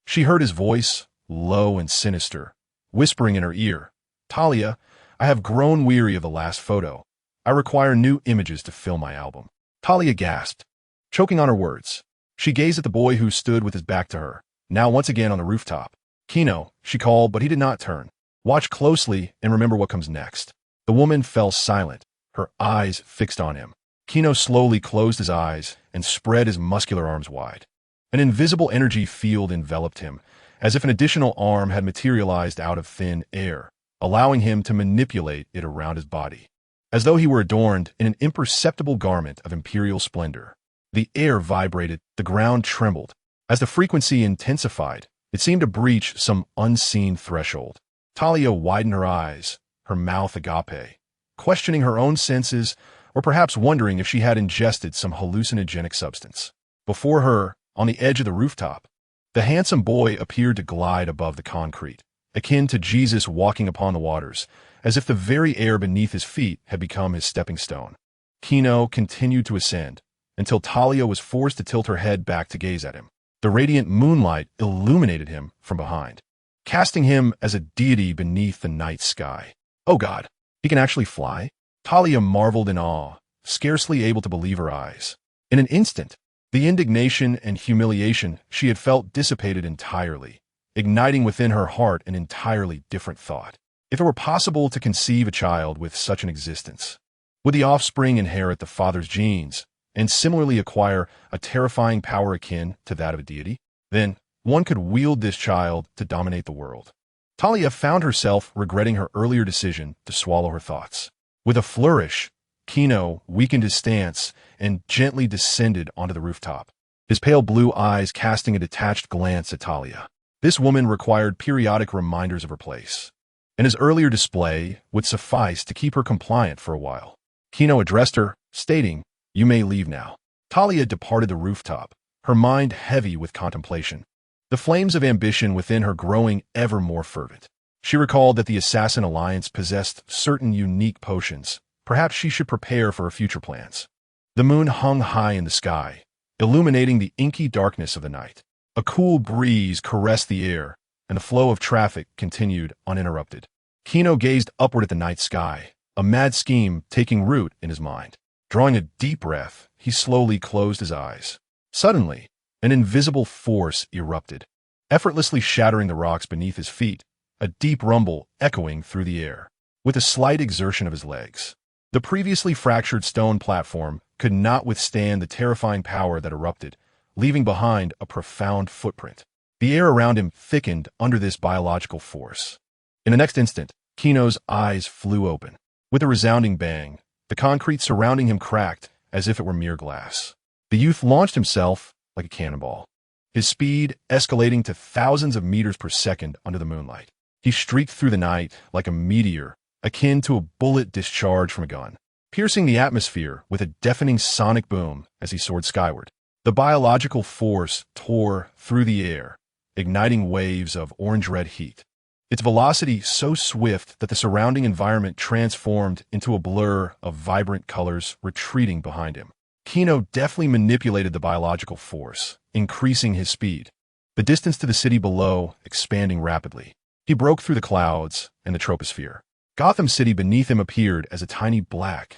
She heard his voice, low and sinister, whispering in her ear, "Talia, I have grown weary of the last photo. I require new images to fill my album." Talia gasped, choking on her words. She gazed at the boy who stood with his back to her, now once again on the rooftop. Gino, she called, but he did not turn. Watch closely and remember what comes next. The woman fell silent, her eyes fixed on him. Gino slowly closed his eyes and spread his muscular arms wide. An invisible energy field enveloped him, as if an additional arm had materialized out of thin air, allowing him to manipulate it around his body. As though he were adorned in an imperceptible garment of imperial splendor. The air vibrated, the ground trembled. As the frequency intensified, it seemed to breach some unseen threshold. Talia widened her eyes, her mouth agape, questioning her own senses, or perhaps wondering if she had ingested some hallucinogenic substance. Before her, on the edge of the rooftop, the handsome boy appeared to glide above the concrete, akin to Jesus walking upon the waters, as if the very air beneath his feet had become his stepping stone. Gino continued to ascend, until Talia was forced to tilt her head back to gaze at him. The radiant moonlight illuminated him from behind, casting him as a deity beneath the night sky. Oh God, he can actually fly? Talia marveled in awe, scarcely able to believe her eyes. In an instant, the indignation and humiliation she had felt dissipated entirely, igniting within her heart an entirely different thought. If it were possible to conceive a child with such an existence, would the offspring inherit the father's genes and similarly acquire a terrifying power akin to that of a deity? Then, one could wield this child to dominate the world. Talia found herself regretting her earlier decision to swallow her thoughts. With a flourish, Gino weakened his stance and gently descended onto the rooftop, his pale blue eyes casting a detached glance at Talia. This woman required periodic reminders of her place, and his earlier display would suffice to keep her compliant for a while. Gino addressed her, stating, "You may leave now." Talia departed the rooftop, her mind heavy with contemplation, the flames of ambition within her growing ever more fervent. She recalled that the Assassin Alliance possessed certain unique potions. Perhaps she should prepare for her future plans. The moon hung high in the sky, illuminating the inky darkness of the night. A cool breeze caressed the air, and the flow of traffic continued uninterrupted. Gino gazed upward at the night sky, a mad scheme taking root in his mind. Drawing a deep breath, he slowly closed his eyes. Suddenly, an invisible force erupted, effortlessly shattering the rocks beneath his feet, a deep rumble echoing through the air. With a slight exertion of his legs, the previously fractured stone platform could not withstand the terrifying power that erupted, leaving behind a profound footprint. The air around him thickened under this biological force. In the next instant, Gino's eyes flew open. With a resounding bang, the concrete surrounding him cracked as if it were mere glass. The youth launched himself like a cannonball, his speed escalating to thousands of meters per second under the moonlight. He streaked through the night like a meteor, akin to a bullet discharged from a gun, piercing the atmosphere with a deafening sonic boom as he soared skyward. The biological force tore through the air, igniting waves of orange-red heat, its velocity so swift that the surrounding environment transformed into a blur of vibrant colors retreating behind him. Gino deftly manipulated the biological force, increasing his speed, the distance to the city below expanding rapidly. He broke through the clouds and the troposphere. Gotham City beneath him appeared as a tiny black,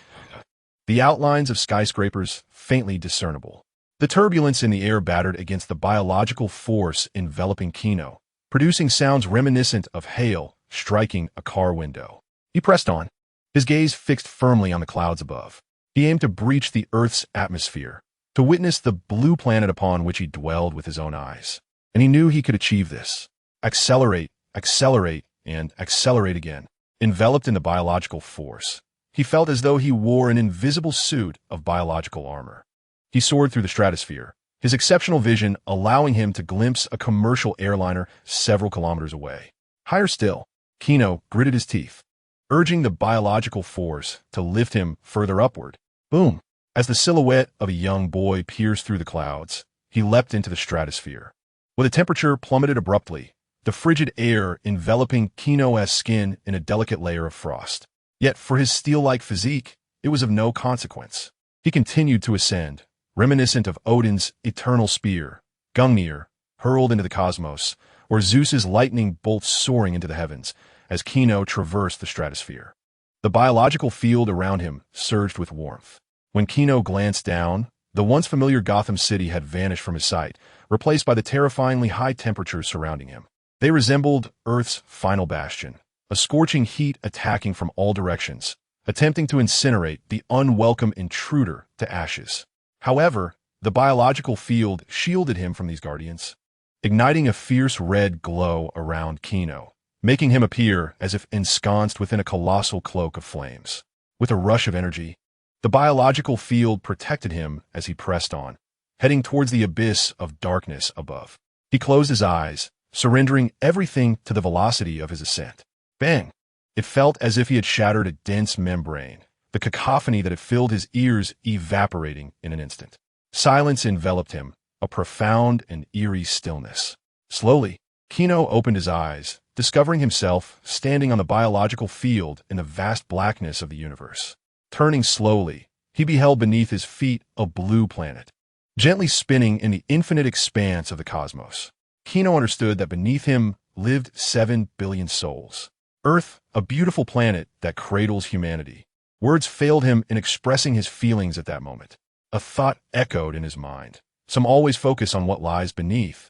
the outlines of skyscrapers faintly discernible. The turbulence in the air battered against the biological force enveloping Gino, producing sounds reminiscent of hail striking a car window. He pressed on, his gaze fixed firmly on the clouds above. He aimed to breach the Earth's atmosphere, to witness the blue planet upon which he dwelled with his own eyes. And he knew he could achieve this. Accelerate, accelerate, and accelerate again. Enveloped in the biological force, he felt as though he wore an invisible suit of biological armor. He soared through the stratosphere, his exceptional vision allowing him to glimpse a commercial airliner several kilometers away. Higher still, Gino gritted his teeth, urging the biological force to lift him further upward. Boom! As the silhouette of a young boy pierced through the clouds, he leapt into the stratosphere. With the temperature plummeted abruptly, the frigid air enveloping Gino's skin in a delicate layer of frost. Yet for his steel-like physique, it was of no consequence. He continued to ascend, reminiscent of Odin's eternal spear, Gungnir, hurled into the cosmos, or Zeus's lightning bolts soaring into the heavens, as Gino traversed the stratosphere. The biological field around him surged with warmth. When Gino glanced down, The once familiar Gotham City had vanished from his sight, replaced by the terrifyingly high temperatures surrounding him. They resembled Earth's final bastion, a scorching heat attacking from all directions, attempting to incinerate the unwelcome intruder to ashes. However, the biological field shielded him from these guardians, igniting a fierce red glow around Gino, making him appear as if ensconced within a colossal cloak of flames. With a rush of energy, the biological field protected him as he pressed on, heading towards the abyss of darkness above. He closed his eyes, surrendering everything to the velocity of his ascent. Bang! It felt as if he had shattered a dense membrane, the cacophony that had filled his ears evaporating in an instant. Silence enveloped him, a profound and eerie stillness. Slowly, Gino opened his eyes, discovering himself standing on the biological field in the vast blackness of the universe. Turning slowly, he beheld beneath his feet a blue planet, gently spinning in the infinite expanse of the cosmos. Gino understood that beneath him lived 7 billion souls. Earth, a beautiful planet that cradles humanity. Words failed him in expressing his feelings at that moment. A thought echoed in his mind. Some always focus on what lies beneath,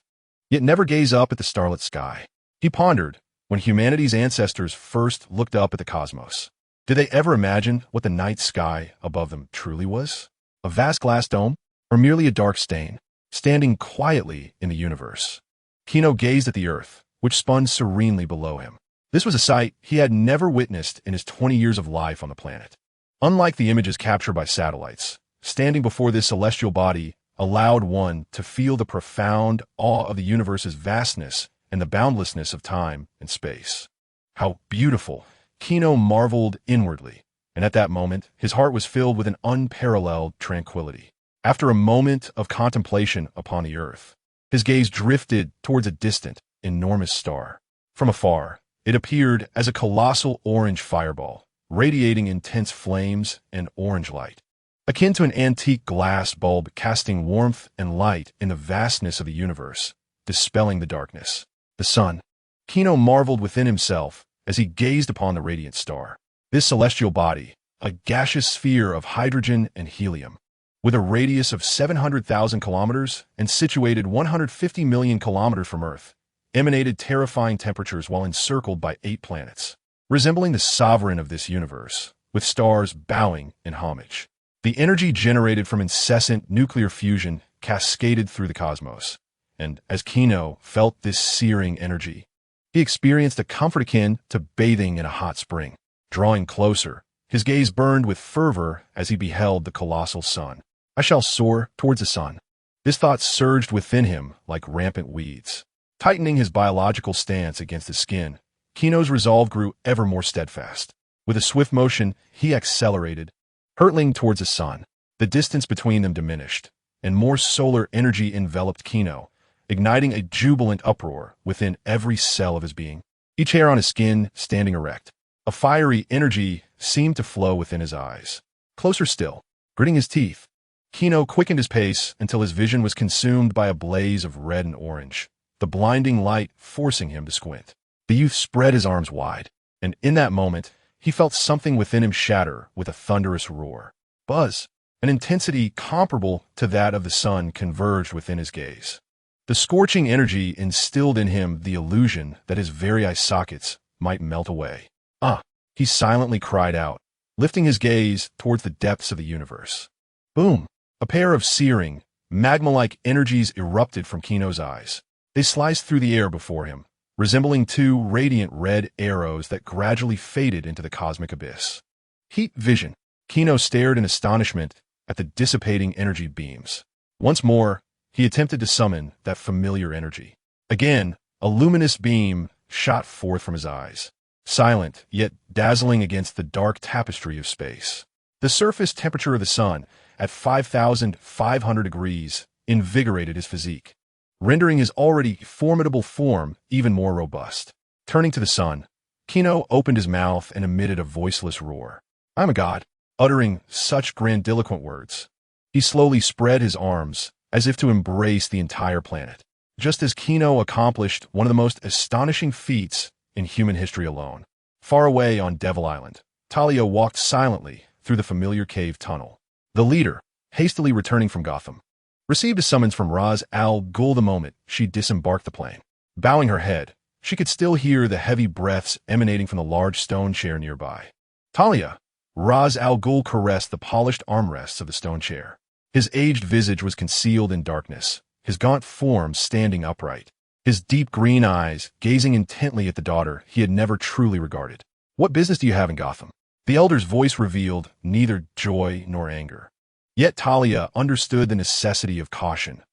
yet never gaze up at the starlit sky. He pondered, when humanity's ancestors first looked up at the cosmos, did they ever imagine what the night sky above them truly was? A vast glass dome, or merely a dark stain, standing quietly in the universe? Gino gazed at the earth, which spun serenely below him. This was a sight he had never witnessed in his 20 years of life on the planet. Unlike the images captured by satellites, standing before this celestial body allowed one to feel the profound awe of the universe's vastness and the boundlessness of time and space. How beautiful! Gino marveled inwardly, and at that moment, his heart was filled with an unparalleled tranquility. After a moment of contemplation upon the earth, his gaze drifted towards a distant, enormous star. From afar, it appeared as a colossal orange fireball, radiating intense flames and orange light, akin to an antique glass bulb casting warmth and light in the vastness of the universe, dispelling the darkness. The sun. Gino marveled within himself as he gazed upon the radiant star. This celestial body, a gaseous sphere of hydrogen and helium, with a radius of 700,000 kilometers and situated 150 million kilometers from Earth, emanated terrifying temperatures while encircled by 8 planets, resembling the sovereign of this universe, with stars bowing in homage. The energy generated from incessant nuclear fusion cascaded through the cosmos, and as Gino felt this searing energy, he experienced a comfort akin to bathing in a hot spring. Drawing closer, his gaze burned with fervor as he beheld the colossal sun. I shall soar towards the sun. This thought surged within him like rampant weeds. Tightening his biological stance against his skin, Gino's resolve grew ever more steadfast. With a swift motion, he accelerated, hurtling towards the sun. The distance between them diminished, and more solar energy enveloped Gino, igniting a jubilant uproar within every cell of his being. Each hair on his skin standing erect. A fiery energy seemed to flow within his eyes. Closer still, gritting his teeth, Gino quickened his pace until his vision was consumed by a blaze of red and orange, the blinding light forcing him to squint. The youth spread his arms wide, and in that moment, he felt something within him shatter with a thunderous roar. Buzz, an intensity comparable to that of the sun, converged within his gaze. The scorching energy instilled in him the illusion that his very eye sockets might melt away. Ah! He silently cried out, lifting his gaze towards the depths of the universe. Boom! A pair of searing, magma-like energies erupted from Gino's eyes. They sliced through the air before him, resembling 2 radiant red arrows that gradually faded into the cosmic abyss. Heat vision. Gino stared in astonishment at the dissipating energy beams. Once more, he attempted to summon that familiar energy. Again, a luminous beam shot forth from his eyes, silent yet dazzling against the dark tapestry of space. The surface temperature of the sun, at 5,500 degrees, invigorated his physique, rendering his already formidable form even more robust. Turning to the sun, Gino opened his mouth and emitted a voiceless roar. I'm a god, uttering such grandiloquent words. He slowly spread his arms, as if to embrace the entire planet, just as Gino accomplished one of the most astonishing feats in human history alone. Far away on Devil Island, Talia walked silently through the familiar cave tunnel. The leader, hastily returning from Gotham. Received a summons from Ra's al Ghul the moment she disembarked the plane. Bowing her head, she could still hear the heavy breaths emanating from the large stone chair nearby. Talia, Ra's al Ghul caressed the polished armrests of the stone chair. His aged visage was concealed in darkness, his gaunt form standing upright, his deep green eyes gazing intently at the daughter he had never truly regarded. What business do you have in Gotham? The elder's voice revealed neither joy nor anger. Yet Talia understood the necessity of caution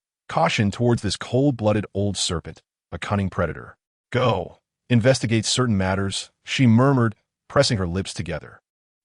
towards this cold-blooded old serpent, a cunning predator. Go, investigate certain matters, she murmured, pressing her lips together.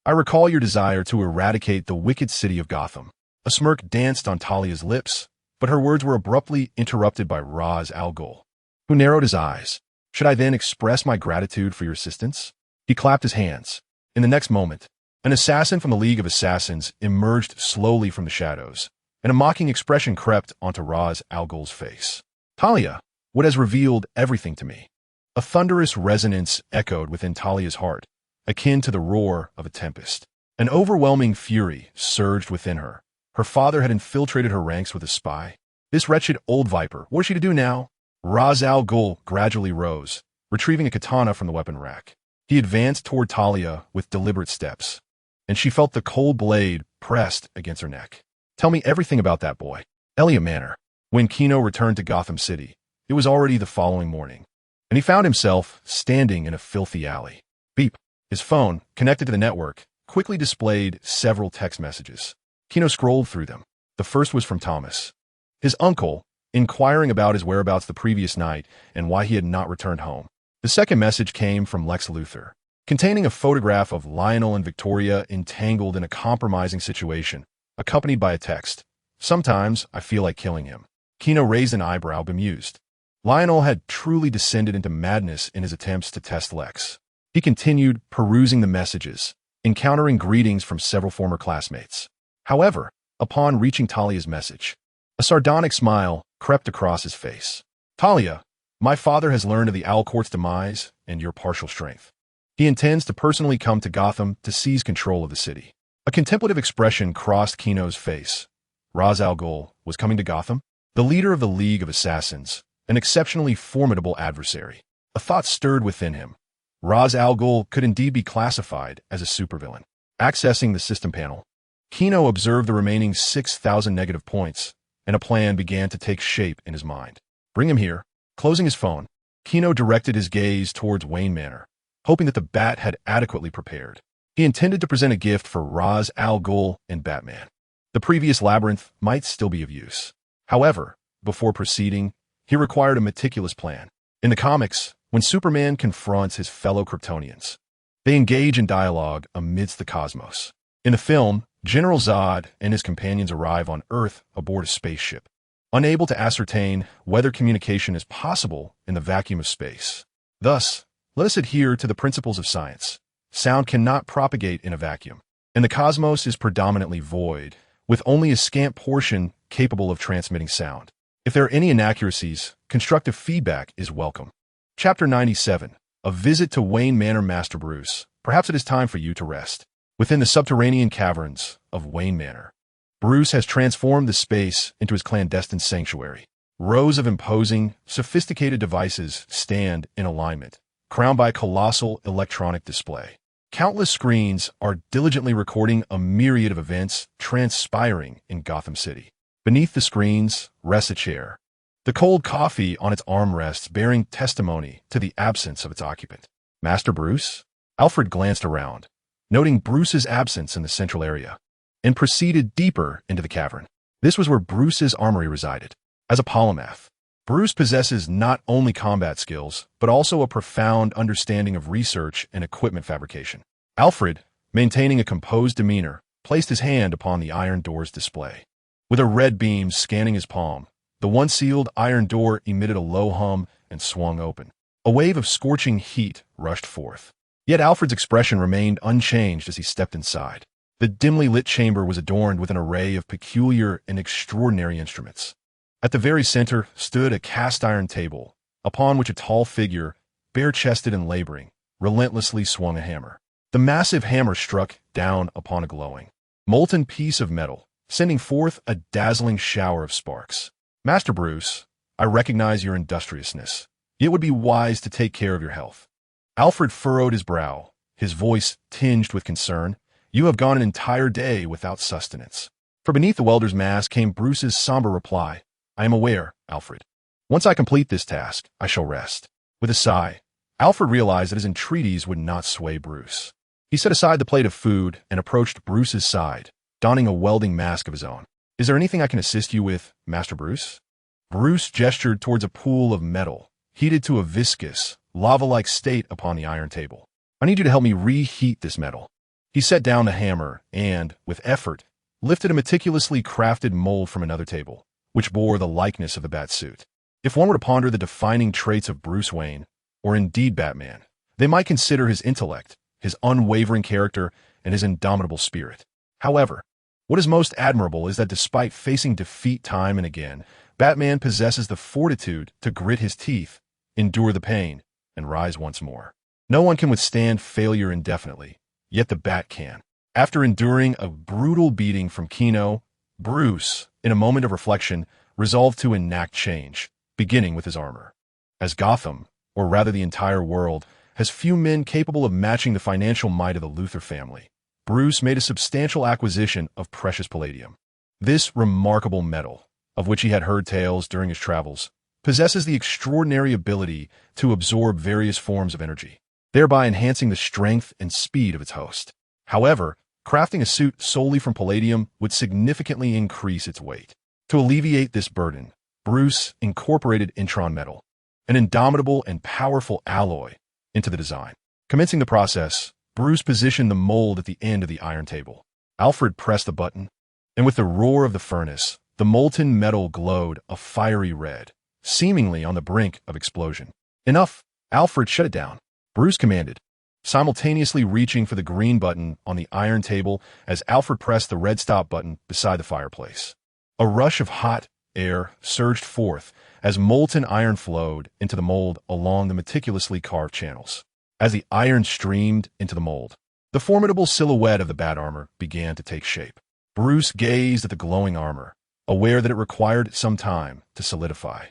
I recall your desire to eradicate the wicked city of Gotham. A smirk danced on Talia's lips, but her words were abruptly interrupted by Ra's al Ghul, who narrowed his eyes. Should I then express my gratitude for your assistance? He clapped his hands. In the next moment, an assassin from the League of Assassins emerged slowly from the shadows, and a mocking expression crept onto Ra's al Ghul's face. Talia, what has revealed everything to me? A thunderous resonance echoed within Talia's heart, akin to the roar of a tempest. An overwhelming fury surged within her. Her father had infiltrated her ranks with a spy. This wretched old viper, what is she to do now? Ra's al Ghul gradually rose, retrieving a katana from the weapon rack. He advanced toward Talia with deliberate steps, and she felt the cold blade pressed against her neck. Tell me everything about that boy. Elliot Manor. When Gino returned to Gotham City, it was already the following morning, and he found himself standing in a filthy alley. Beep. His phone, connected to the network, quickly displayed several text messages. Gino scrolled through them. The first was from Thomas, his uncle, inquiring about his whereabouts the previous night and why he had not returned home. The second message came from Lex Luthor, containing a photograph of Lionel and Victoria entangled in a compromising situation, accompanied by a text. Sometimes I feel like killing him. Gino raised an eyebrow, bemused. Lionel had truly descended into madness in his attempts to test Lex. He continued perusing the messages, encountering greetings from several former classmates. However, upon reaching Talia's message, a sardonic smile crept across his face. Talia, my father has learned of the Owl Court's demise and your partial strength. He intends to personally come to Gotham to seize control of the city. A contemplative expression crossed Kino's face. Ra's al Ghul was coming to Gotham? The leader of the League of Assassins, an exceptionally formidable adversary. A thought stirred within him. Ra's al Ghul could indeed be classified as a supervillain. Accessing the system panel, Kino observed the remaining 6,000 negative points, and a plan began to take shape in his mind. Bring him here. Closing his phone, Gino directed his gaze towards Wayne Manor, hoping that the Bat had adequately prepared. He intended to present a gift for Ra's al Ghul and Batman. The previous labyrinth might still be of use. However, before proceeding, he required a meticulous plan. In the comics, when Superman confronts his fellow Kryptonians, they engage in dialogue amidst the cosmos. In the film, General Zod and his companions arrive on Earth aboard a spaceship, unable to ascertain whether communication is possible in the vacuum of space. Thus, let us adhere to the principles of science. Sound cannot propagate in a vacuum, and the cosmos is predominantly void, with only a scant portion capable of transmitting sound. If there are any inaccuracies, constructive feedback is welcome. Chapter 97. A visit to Wayne Manor. Master Bruce, perhaps it is time for you to rest. Within the subterranean caverns of Wayne Manor, Bruce has transformed the space into his clandestine sanctuary. Rows of imposing, sophisticated devices stand in alignment, crowned by a colossal electronic display. Countless screens are diligently recording a myriad of events transpiring in Gotham City. Beneath the screens rests a chair, the cold coffee on its armrests bearing testimony to the absence of its occupant. Master Bruce? Alfred glanced around, noting Bruce's absence in the central area, and proceeded deeper into the cavern. This was where Bruce's armory resided. As a polymath, Bruce possesses not only combat skills, but also a profound understanding of research and equipment fabrication. Alfred, maintaining a composed demeanor, placed his hand upon the iron door's display. With a red beam scanning his palm, the once-sealed iron door emitted a low hum and swung open. A wave of scorching heat rushed forth. Yet Alfred's expression remained unchanged as he stepped inside. The dimly lit chamber was adorned with an array of peculiar and extraordinary instruments. At the very center stood a cast-iron table, upon which a tall figure, bare-chested and laboring, relentlessly swung a hammer. The massive hammer struck down upon a glowing, molten piece of metal, sending forth a dazzling shower of sparks. Master Bruce, I recognize your industriousness. It would be wise to take care of your health. Alfred furrowed his brow, his voice tinged with concern. You have gone an entire day without sustenance. From beneath the welder's mask came Bruce's somber reply. I am aware, Alfred. Once I complete this task, I shall rest. With a sigh, Alfred realized that his entreaties would not sway Bruce. He set aside the plate of food and approached Bruce's side, donning a welding mask of his own. Is there anything I can assist you with, Master Bruce? Bruce gestured towards a pool of metal, heated to a viscous, lava-like state upon the iron table. I need you to help me reheat this metal. He set down the hammer and, with effort, lifted a meticulously crafted mold from another table, which bore the likeness of the bat suit. If one were to ponder the defining traits of Bruce Wayne, or indeed Batman, they might consider his intellect, his unwavering character, and his indomitable spirit. However, what is most admirable is that despite facing defeat time and again, Batman possesses the fortitude to grit his teeth, endure the pain, and rise once more. No one can withstand failure indefinitely, yet the Bat can. After enduring a brutal beating from Gino, Bruce, in a moment of reflection, resolved to enact change, beginning with his armor. As Gotham, or rather the entire world, has few men capable of matching the financial might of the Luthor family, Bruce made a substantial acquisition of precious palladium. This remarkable metal, of which he had heard tales during his travels, possesses the extraordinary ability to absorb various forms of energy, thereby enhancing the strength and speed of its host. However, crafting a suit solely from palladium would significantly increase its weight. To alleviate this burden, Bruce incorporated Intron metal, an indomitable and powerful alloy, into the design. Commencing the process, Bruce positioned the mold at the end of the iron table. Alfred pressed the button, and with the roar of the furnace, the molten metal glowed a fiery red, seemingly on the brink of explosion. Enough! Alfred shut it down. Bruce commanded, simultaneously reaching for the green button on the iron table as Alfred pressed the red stop button beside the fireplace. A rush of hot air surged forth as molten iron flowed into the mold along the meticulously carved channels. As the iron streamed into the mold, the formidable silhouette of the bat armor began to take shape. Bruce gazed at the glowing armor, aware that it required some time to solidify.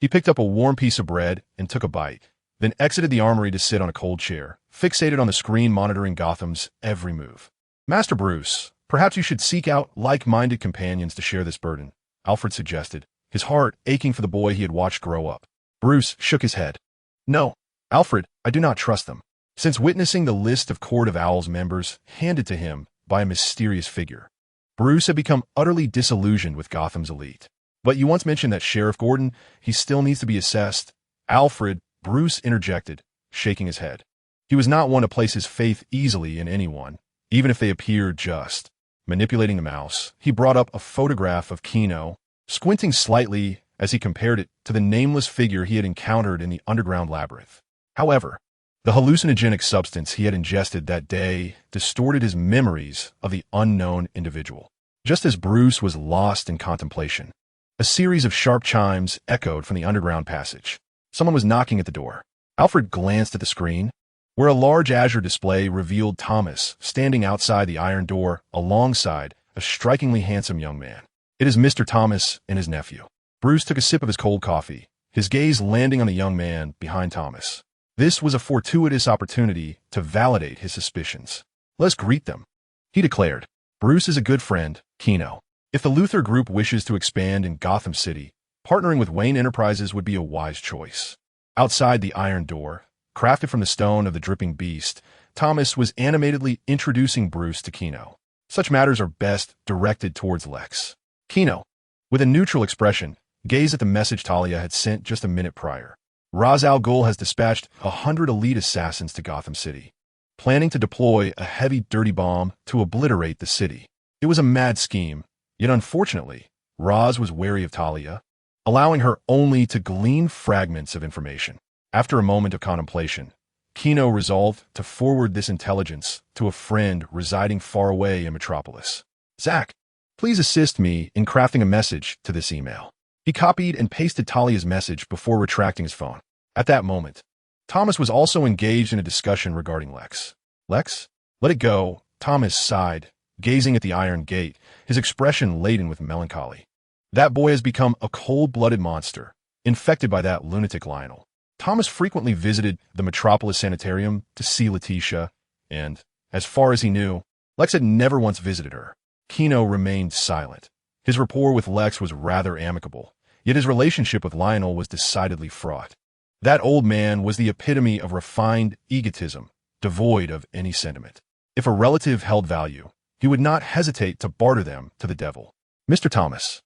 He picked up a warm piece of bread and took a bite, then exited the armory to sit on a cold chair, fixated on the screen monitoring Gotham's every move. Master Bruce, perhaps you should seek out like-minded companions to share this burden, Alfred suggested, his heart aching for the boy he had watched grow up. Bruce shook his head. No, Alfred, I do not trust them. Since witnessing the list of Court of Owls members handed to him by a mysterious figure, Bruce had become utterly disillusioned with Gotham's elite. But you once mentioned that Sheriff Gordon, he still needs to be assessed. Alfred, Bruce interjected, shaking his head. He was not one to place his faith easily in anyone, even if they appeared just. Manipulating the mouse, he brought up a photograph of Gino, squinting slightly as he compared it to the nameless figure he had encountered in the underground labyrinth. However, the hallucinogenic substance he had ingested that day distorted his memories of the unknown individual. Just as Bruce was lost in contemplation, a series of sharp chimes echoed from the underground passage. Someone was knocking at the door. Alfred glanced at the screen, where a large azure display revealed Thomas standing outside the iron door alongside a strikingly handsome young man. It is Mr. Thomas and his nephew. Bruce took a sip of his cold coffee, his gaze landing on the young man behind Thomas. This was a fortuitous opportunity to validate his suspicions. Let's greet them, he declared. Bruce is a good friend, Gino. If the Luthor Group wishes to expand in Gotham City, partnering with Wayne Enterprises would be a wise choice. Outside the iron door, crafted from the stone of the dripping beast, Thomas was animatedly introducing Bruce to Gino. Such matters are best directed towards Lex. Gino, with a neutral expression, gazed at the message Talia had sent just a minute prior. Ra's al Ghul has dispatched 100 elite assassins to Gotham City, planning to deploy a heavy dirty bomb to obliterate the city. It was a mad scheme, yet unfortunately, Ra's was wary of Talia, allowing her only to glean fragments of information. After a moment of contemplation, Gino resolved to forward this intelligence to a friend residing far away in Metropolis. Zach, please assist me in crafting a message to this email. He copied and pasted Talia's message before retracting his phone. At that moment, Thomas was also engaged in a discussion regarding Lex. Lex? Let it go, Thomas sighed, gazing at the iron gate, his expression laden with melancholy. That boy has become a cold-blooded monster, infected by that lunatic Lionel. Thomas frequently visited the Metropolis Sanitarium to see Letitia, and, as far as he knew, Lex had never once visited her. Gino remained silent. His rapport with Lex was rather amicable, yet his relationship with Lionel was decidedly fraught. That old man was the epitome of refined egotism, devoid of any sentiment. If a relative held value, he would not hesitate to barter them to the devil. Mr. Thomas.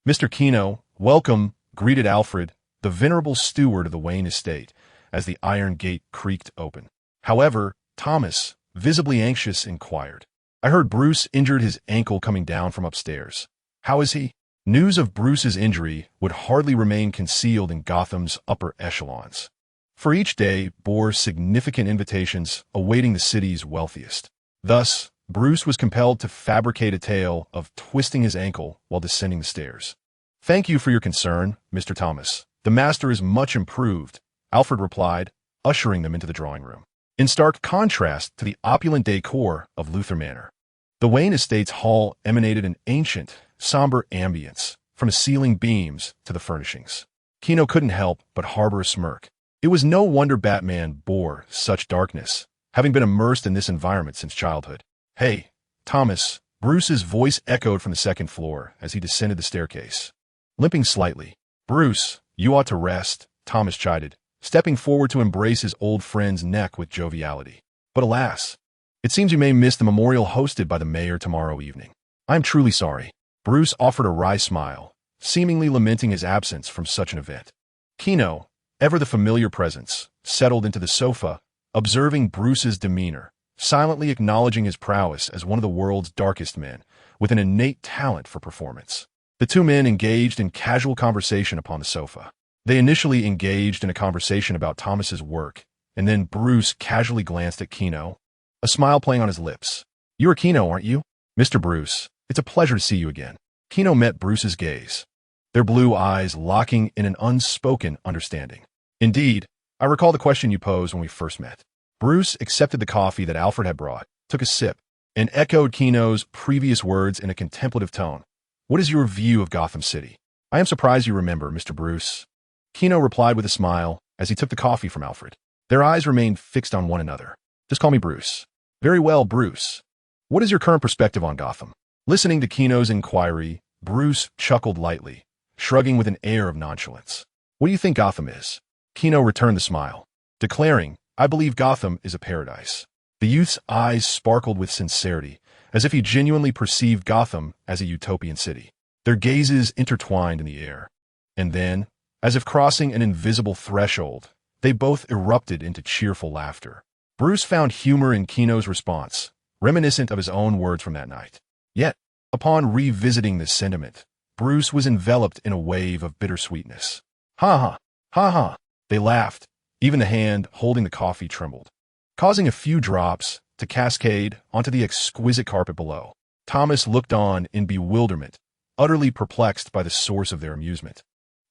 Mr. Gino, welcome, greeted Alfred, the venerable steward of the Wayne estate, as the iron gate creaked open. However, Thomas, visibly anxious, inquired, I heard Bruce injured his ankle coming down from upstairs. How is he? News of Bruce's injury would hardly remain concealed in Gotham's upper echelons. For each day bore significant invitations awaiting the city's wealthiest. Thus, Bruce was compelled to fabricate a tale of twisting his ankle while descending the stairs. Thank you for your concern, Mr. Thomas. The master is much improved, Alfred replied, ushering them into the drawing room. In stark contrast to the opulent decor of Luthor Manor, the Wayne Estate's hall emanated an ancient, somber ambience, from the ceiling beams to the furnishings. Gino couldn't help but harbor a smirk. It was no wonder Batman bore such darkness, having been immersed in this environment since childhood. Hey, Thomas, Bruce's voice echoed from the second floor as he descended the staircase. Limping slightly, Bruce, you ought to rest, Thomas chided, stepping forward to embrace his old friend's neck with joviality. But alas, it seems you may miss the memorial hosted by the mayor tomorrow evening. I'm truly sorry. Bruce offered a wry smile, seemingly lamenting his absence from such an event. Gino, ever the familiar presence, settled into the sofa, observing Bruce's demeanor, silently acknowledging his prowess as one of the world's darkest men, with an innate talent for performance. The two men engaged in casual conversation upon the sofa. They initially engaged in a conversation about Thomas's work, and then Bruce casually glanced at Gino, a smile playing on his lips. You're Gino, aren't you? Mr. Bruce, it's a pleasure to see you again. Gino met Bruce's gaze, their blue eyes locking in an unspoken understanding. Indeed, I recall the question you posed when we first met. Bruce accepted the coffee that Alfred had brought, took a sip, and echoed Gino's previous words in a contemplative tone. What is your view of Gotham City? I am surprised you remember, Mr. Bruce. Gino replied with a smile as he took the coffee from Alfred. Their eyes remained fixed on one another. Just call me Bruce. Very well, Bruce. What is your current perspective on Gotham? Listening to Gino's inquiry, Bruce chuckled lightly, shrugging with an air of nonchalance. What do you think Gotham is? Gino returned the smile, declaring, I believe Gotham is a paradise. The youth's eyes sparkled with sincerity, as if he genuinely perceived Gotham as a utopian city. Their gazes intertwined in the air. And then, as if crossing an invisible threshold, they both erupted into cheerful laughter. Bruce found humor in Gino's response, reminiscent of his own words from that night. Yet, upon revisiting this sentiment, Bruce was enveloped in a wave of bittersweetness. Ha ha, ha ha, they laughed. Even the hand holding the coffee trembled, causing a few drops to cascade onto the exquisite carpet below. Thomas looked on in bewilderment, utterly perplexed by the source of their amusement.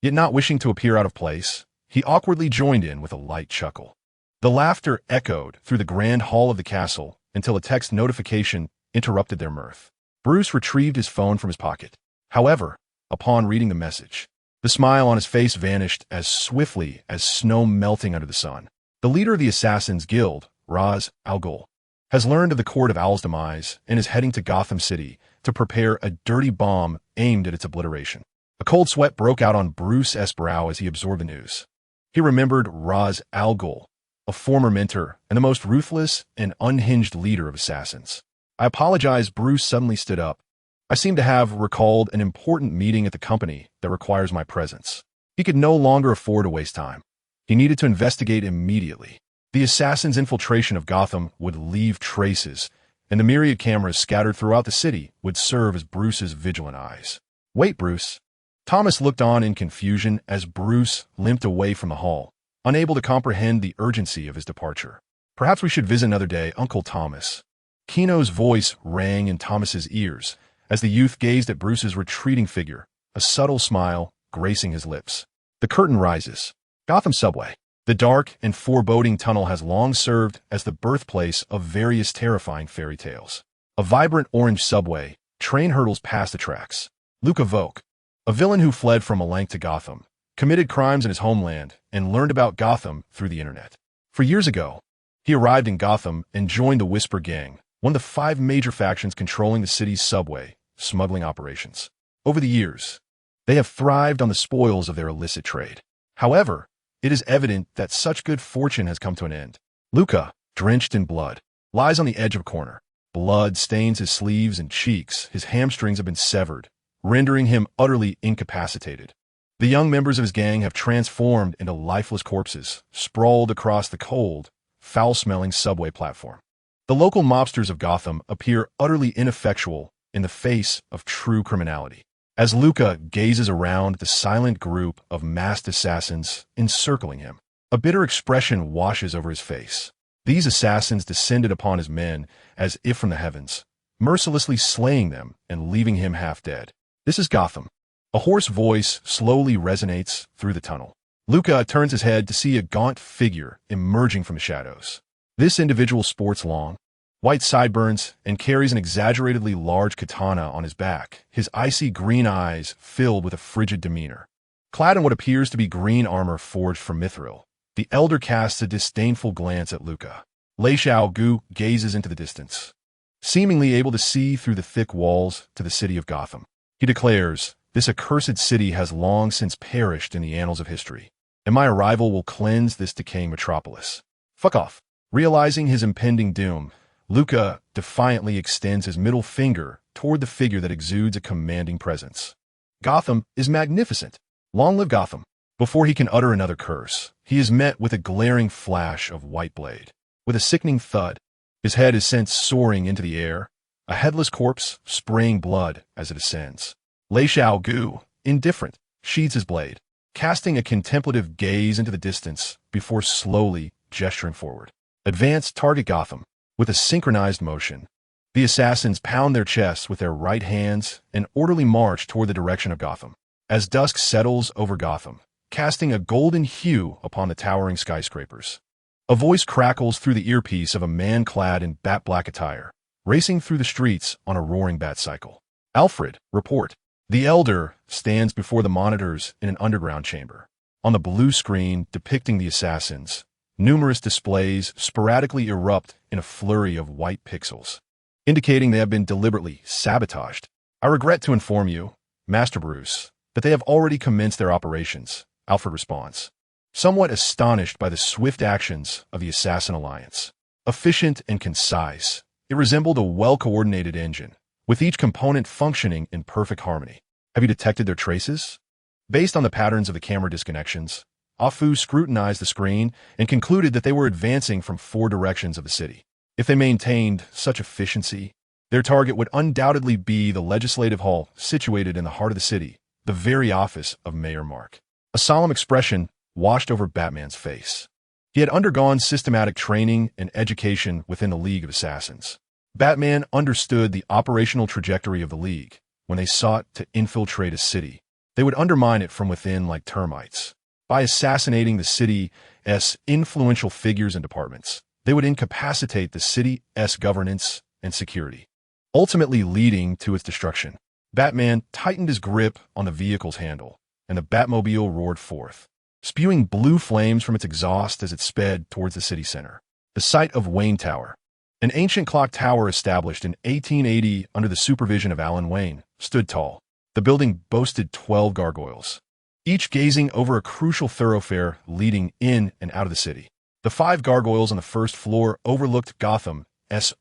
Yet not wishing to appear out of place, he awkwardly joined in with a light chuckle. The laughter echoed through the grand hall of the castle until a text notification interrupted their mirth. Bruce retrieved his phone from his pocket. However, upon reading the message, the smile on his face vanished as swiftly as snow melting under the sun. The leader of the Assassin's Guild, Ra's al Ghul, has learned of the Court of Owl's demise and is heading to Gotham City to prepare a dirty bomb aimed at its obliteration. A cold sweat broke out on Bruce's brow as he absorbed the news. He remembered Ra's al Ghul, a former mentor and the most ruthless and unhinged leader of assassins. I apologize, Bruce suddenly stood up. I seem to have recalled an important meeting at the company that requires my presence. He could no longer afford to waste time. He needed to investigate immediately. The assassin's infiltration of Gotham would leave traces, and the myriad cameras scattered throughout the city would serve as Bruce's vigilant eyes. Wait, Bruce. Thomas looked on in confusion as Bruce limped away from the hall, unable to comprehend the urgency of his departure. Perhaps we should visit another day, Uncle Thomas. Gino's voice rang in Thomas's ears as the youth gazed at Bruce's retreating figure, a subtle smile gracing his lips. The curtain rises. Gotham Subway. The dark and foreboding tunnel has long served as the birthplace of various terrifying fairy tales. A vibrant orange subway, train hurdles past the tracks. Luka Voke, a villain who fled from Malank to Gotham, committed crimes in his homeland, and learned about Gotham through the internet. For years ago, he arrived in Gotham and joined the Whisper Gang, one of the 5 major factions controlling the city's subway, smuggling operations. Over the years, they have thrived on the spoils of their illicit trade. However, it is evident that such good fortune has come to an end. Luka, drenched in blood, lies on the edge of a corner. Blood stains his sleeves and cheeks. His hamstrings have been severed, rendering him utterly incapacitated. The young members of his gang have transformed into lifeless corpses, sprawled across the cold, foul-smelling subway platform. The local mobsters of Gotham appear utterly ineffectual in the face of true criminality. As Luka gazes around the silent group of masked assassins encircling him, a bitter expression washes over his face. These assassins descended upon his men as if from the heavens, mercilessly slaying them and leaving him half dead. This is Gotham. A hoarse voice slowly resonates through the tunnel. Luka turns his head to see a gaunt figure emerging from the shadows. This individual sports long, white sideburns, and carries an exaggeratedly large katana on his back, his icy green eyes filled with a frigid demeanor. Clad in what appears to be green armor forged from mithril, the elder casts a disdainful glance at Luka. Lei Gu gazes into the distance, seemingly able to see through the thick walls to the city of Gotham. He declares, "This accursed city has long since perished in the annals of history, and my arrival will cleanse this decaying metropolis." Fuck off. Realizing his impending doom, Luka defiantly extends his middle finger toward the figure that exudes a commanding presence. Gotham is magnificent. Long live Gotham. Before he can utter another curse, he is met with a glaring flash of white blade. With a sickening thud, his head is sent soaring into the air, a headless corpse spraying blood as it ascends. Lei Gu, indifferent, sheathes his blade, casting a contemplative gaze into the distance before slowly gesturing forward. Advance, target Gotham. With a synchronized motion, the assassins pound their chests with their right hands and orderly march toward the direction of Gotham. As dusk settles over Gotham, casting a golden hue upon the towering skyscrapers, a voice crackles through the earpiece of a man clad in bat-black attire, racing through the streets on a roaring bat cycle. "Alfred, report." The Elder stands before the monitors in an underground chamber. On the blue screen depicting the assassins, numerous displays sporadically erupt in a flurry of white pixels, indicating they have been deliberately sabotaged. "I regret to inform you, Master Bruce, that they have already commenced their operations," Alfred responds, somewhat astonished by the swift actions of the Assassin Alliance. Efficient and concise, it resembled a well-coordinated engine, with each component functioning in perfect harmony. "Have you detected their traces?" Based on the patterns of the camera disconnections, Afu scrutinized the screen and concluded that they were advancing from 4 directions of the city. If they maintained such efficiency, their target would undoubtedly be the Legislative Hall situated in the heart of the city, the very office of Mayor Mark. A solemn expression washed over Batman's face. He had undergone systematic training and education within the League of Assassins. Batman understood the operational trajectory of the League. When they sought to infiltrate a city, they would undermine it from within like termites. By assassinating the city's influential figures and departments, they would incapacitate the city's governance and security, ultimately leading to its destruction. Batman tightened his grip on the vehicle's handle, and the Batmobile roared forth, spewing blue flames from its exhaust as it sped towards the city center. The site of Wayne Tower, an ancient clock tower established in 1880 under the supervision of Alan Wayne, stood tall. The building boasted 12 gargoyles, each gazing over a crucial thoroughfare leading in and out of the city. The 5 gargoyles on the first floor overlooked Gotham's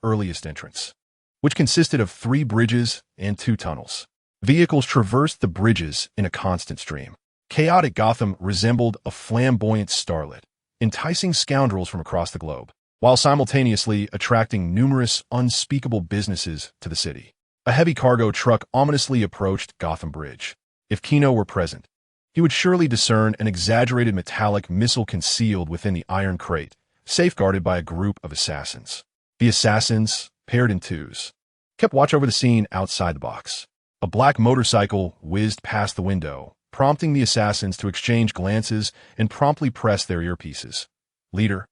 earliest entrance, which consisted of 3 bridges and 2 tunnels. Vehicles traversed the bridges in a constant stream. Chaotic Gotham resembled a flamboyant starlet, enticing scoundrels from across the globe, while simultaneously attracting numerous unspeakable businesses to the city. A heavy cargo truck ominously approached Gotham Bridge. If Gino were present, he would surely discern an exaggerated metallic missile concealed within the iron crate, safeguarded by a group of assassins. The assassins, paired in twos, kept watch over the scene outside the box. A black motorcycle whizzed past the window, prompting the assassins to exchange glances and promptly press their earpieces. "Leader,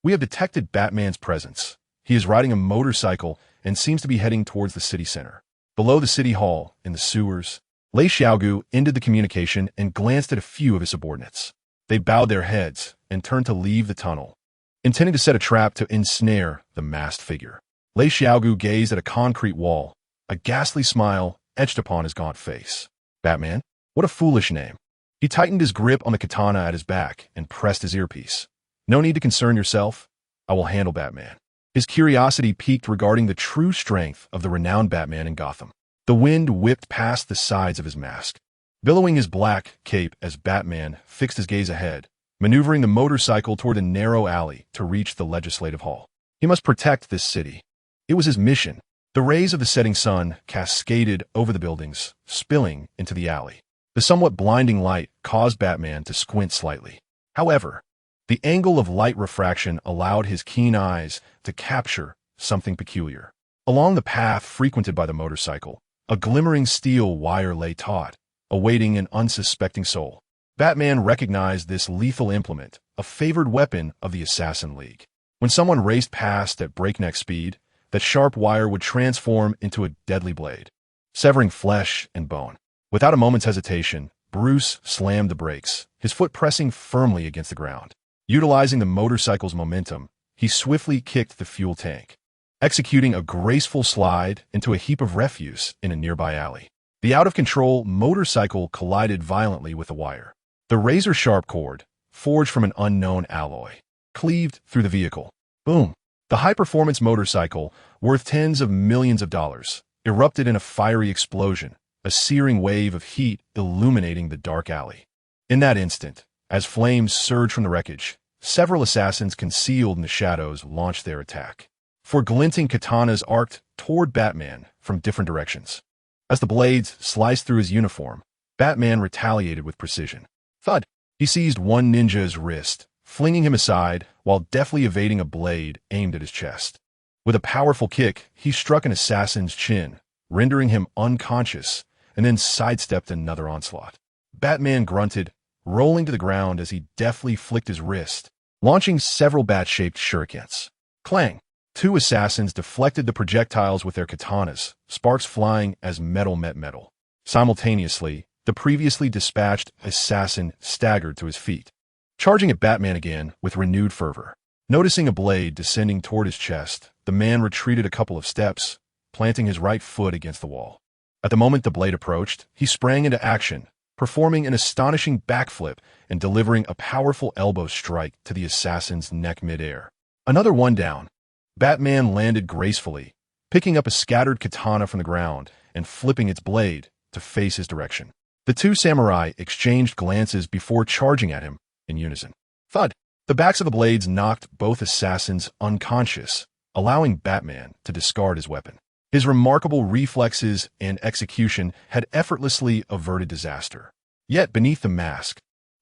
we have detected Batman's presence. He is riding a motorcycle and seems to be heading towards the city center. Below the city hall, in the sewers, Lei Xiaogu ended the communication and glanced at a few of his subordinates. They bowed their heads and turned to leave the tunnel, intending to set a trap to ensnare the masked figure. Lei Xiaogu gazed at a concrete wall, a ghastly smile etched upon his gaunt face. Batman? What a foolish name. He tightened his grip on the katana at his back and pressed his earpiece. No need to concern yourself. I will handle Batman. His curiosity piqued regarding the true strength of the renowned Batman in Gotham. The wind whipped past the sides of his mask, billowing his black cape as Batman fixed his gaze ahead, maneuvering the motorcycle toward a narrow alley to reach the Legislative Hall. He must protect this city. It was his mission. The rays of the setting sun cascaded over the buildings, spilling into the alley. The somewhat blinding light caused Batman to squint slightly. However, the angle of light refraction allowed his keen eyes to capture something peculiar. Along the path frequented by the motorcycle, a glimmering steel wire lay taut, awaiting an unsuspecting soul. Batman recognized this lethal implement, a favored weapon of the Assassin League. When someone raced past at breakneck speed, that sharp wire would transform into a deadly blade, severing flesh and bone. Without a moment's hesitation, Bruce slammed the brakes, his foot pressing firmly against the ground. Utilizing the motorcycle's momentum, he swiftly kicked the fuel tank, executing a graceful slide into a heap of refuse in a nearby alley. The out-of-control motorcycle collided violently with the wire. The razor-sharp cord, forged from an unknown alloy, cleaved through the vehicle. Boom! The high-performance motorcycle, worth tens of millions of dollars, erupted in a fiery explosion, a searing wave of heat illuminating the dark alley. In that instant, as flames surged from the wreckage, several assassins concealed in the shadows launched their attack. Four glinting katanas arced toward Batman from different directions. As the blades sliced through his uniform, Batman retaliated with precision. Thud! He seized one ninja's wrist, flinging him aside while deftly evading a blade aimed at his chest. With a powerful kick, he struck an assassin's chin, rendering him unconscious, and then sidestepped another onslaught. Batman grunted, rolling to the ground as he deftly flicked his wrist, launching several bat-shaped shurikens. Clang! Two assassins deflected the projectiles with their katanas, sparks flying as metal met metal. Simultaneously, the previously dispatched assassin staggered to his feet, charging at Batman again with renewed fervor. Noticing a blade descending toward his chest, the man retreated a couple of steps, planting his right foot against the wall. At the moment the blade approached, he sprang into action, performing an astonishing backflip and delivering a powerful elbow strike to the assassin's neck midair. Another one down. Batman landed gracefully, picking up a scattered katana from the ground and flipping its blade to face his direction. The two samurai exchanged glances before charging at him in unison. Thud! The backs of the blades knocked both assassins unconscious, allowing Batman to discard his weapon. His remarkable reflexes and execution had effortlessly averted disaster. Yet beneath the mask,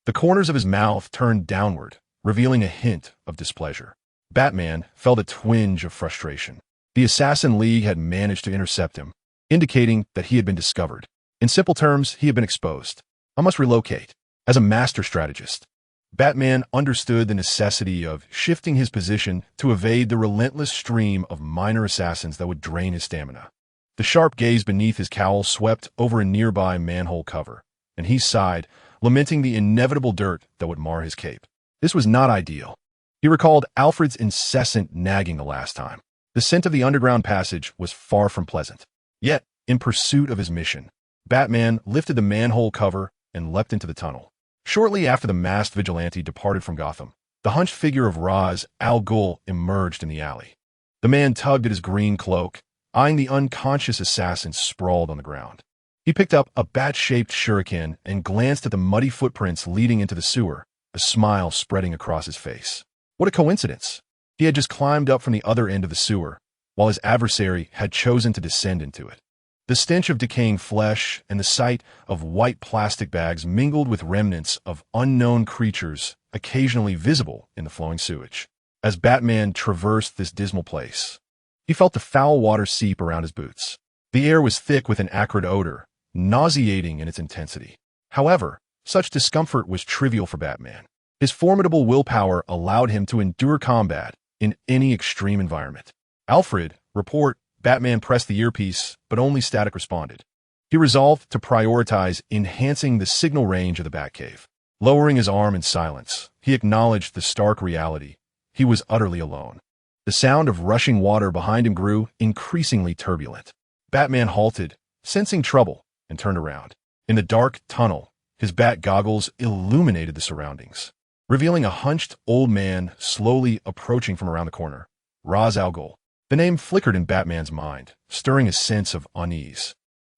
the corners of his mouth turned downward, revealing a hint of displeasure. Batman felt a twinge of frustration. The Assassin League had managed to intercept him, indicating that he had been discovered. In simple terms, he had been exposed. I must relocate. As a master strategist, Batman understood the necessity of shifting his position to evade the relentless stream of minor assassins that would drain his stamina. The sharp gaze beneath his cowl swept over a nearby manhole cover, and he sighed, lamenting the inevitable dirt that would mar his cape. This was not ideal. He recalled Alfred's incessant nagging the last time. The scent of the underground passage was far from pleasant. Yet, in pursuit of his mission, Batman lifted the manhole cover and leapt into the tunnel. Shortly after the masked vigilante departed from Gotham, the hunched figure of Ra's al Ghul emerged in the alley. The man tugged at his green cloak, eyeing the unconscious assassin sprawled on the ground. He picked up a bat-shaped shuriken and glanced at the muddy footprints leading into the sewer, a smile spreading across his face. What a coincidence! He had just climbed up from the other end of the sewer, while his adversary had chosen to descend into it. The stench of decaying flesh and the sight of white plastic bags mingled with remnants of unknown creatures occasionally visible in the flowing sewage. As Batman traversed this dismal place, he felt the foul water seep around his boots. The air was thick with an acrid odor, nauseating in its intensity. However, such discomfort was trivial for Batman. His formidable willpower allowed him to endure combat in any extreme environment. Alfred, report, Batman pressed the earpiece, but only static responded. He resolved to prioritize enhancing the signal range of the Batcave. Lowering his arm in silence, he acknowledged the stark reality. He was utterly alone. The sound of rushing water behind him grew increasingly turbulent. Batman halted, sensing trouble, and turned around. In the dark tunnel, his bat goggles illuminated the surroundings, revealing a hunched old man slowly approaching from around the corner. Ra's al Ghul. The name flickered in Batman's mind, stirring a sense of unease.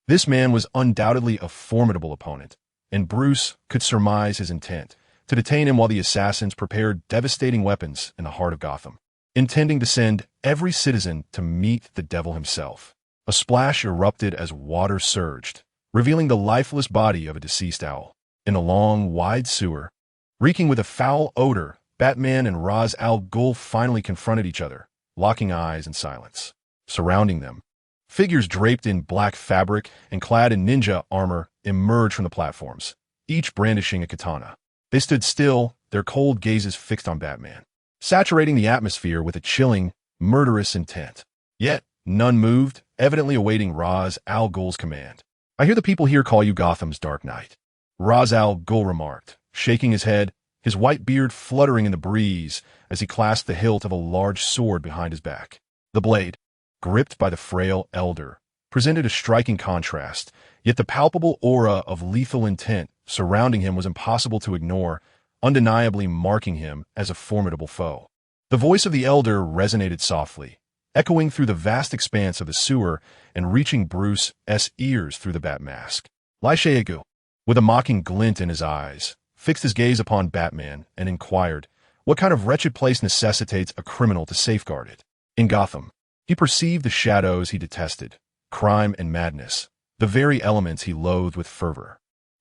This man was undoubtedly a formidable opponent, and Bruce could surmise his intent to detain him while the assassins prepared devastating weapons in the heart of Gotham, intending to send every citizen to meet the devil himself. A splash erupted as water surged, revealing the lifeless body of a deceased owl. In a long, wide sewer, reeking with a foul odor, Batman and Ra's al Ghul finally confronted each other, locking eyes in silence. Surrounding them, figures draped in black fabric and clad in ninja armor emerged from the platforms, each brandishing a katana. They stood still, their cold gazes fixed on Batman, saturating the atmosphere with a chilling, murderous intent. Yet, none moved, evidently awaiting Ra's al Ghul's command. "I hear the people here call you Gotham's Dark Knight," Ra's al Ghul remarked, shaking his head, his white beard fluttering in the breeze as he clasped the hilt of a large sword behind his back. The blade, gripped by the frail elder, presented a striking contrast, yet the palpable aura of lethal intent surrounding him was impossible to ignore, undeniably marking him as a formidable foe. The voice of the elder resonated softly, echoing through the vast expanse of the sewer and reaching Bruce's ears through the bat mask. Lai Shegu, with a mocking glint in his eyes, fixed his gaze upon Batman and inquired, what kind of wretched place necessitates a criminal to safeguard it? In Gotham, he perceived the shadows he detested, crime and madness, the very elements he loathed with fervor.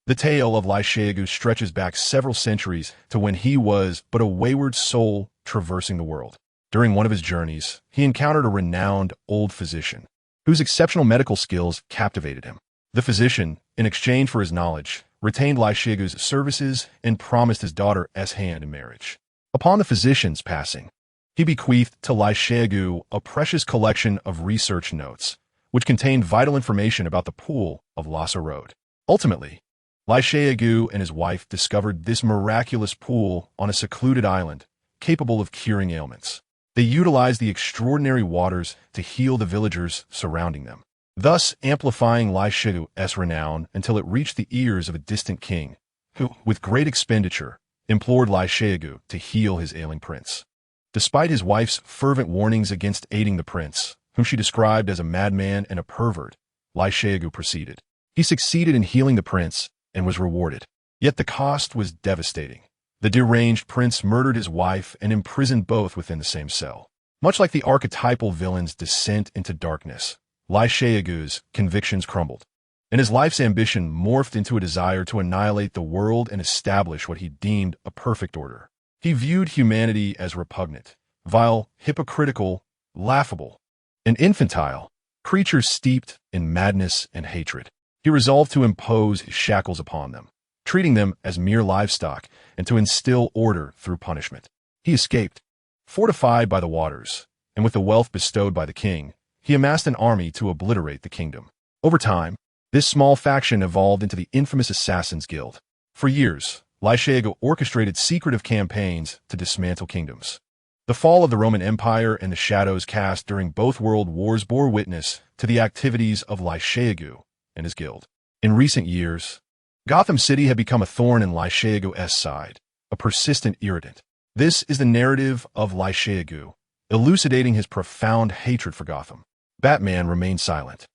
The tale of Lai Shegu stretches back several centuries to when he was but a wayward soul traversing the world. During one of his journeys, he encountered a renowned old physician, whose exceptional medical skills captivated him. The physician, in exchange for his knowledge, retained Lai Shegu's services and promised his daughter's hand in marriage. Upon the physician's passing, he bequeathed to Lai Shegu a precious collection of research notes, which contained vital information about the pool of Lhasa Road. Ultimately, Lai Shegu and his wife discovered this miraculous pool on a secluded island, capable of curing ailments. They utilized the extraordinary waters to heal the villagers surrounding them, thus amplifying Lai Shegu's renown until it reached the ears of a distant king, who, with great expenditure, implored Lai Shegu to heal his ailing prince. Despite his wife's fervent warnings against aiding the prince, whom she described as a madman and a pervert, Lai Shegu proceeded. He succeeded in healing the prince and was rewarded. Yet the cost was devastating. The deranged prince murdered his wife and imprisoned both within the same cell. Much like the archetypal villain's descent into darkness, Lai Shegu's convictions crumbled, and his life's ambition morphed into a desire to annihilate the world and establish what he deemed a perfect order. He viewed humanity as repugnant, vile, hypocritical, laughable, and infantile, creatures steeped in madness and hatred. He resolved to impose his shackles upon them, treating them as mere livestock, and to instill order through punishment. He escaped, fortified by the waters, and with the wealth bestowed by the king, he amassed an army to obliterate the kingdom. Over time, this small faction evolved into the infamous Assassin's Guild. For years, Lai Shegu orchestrated secretive campaigns to dismantle kingdoms. The fall of the Roman Empire and the shadows cast during both world wars bore witness to the activities of Lai Shegu and his guild. In recent years, Gotham City had become a thorn in Lai Shegu's side, a persistent irritant. This is the narrative of Lai Shegu, elucidating his profound hatred for Gotham. Batman remained silent,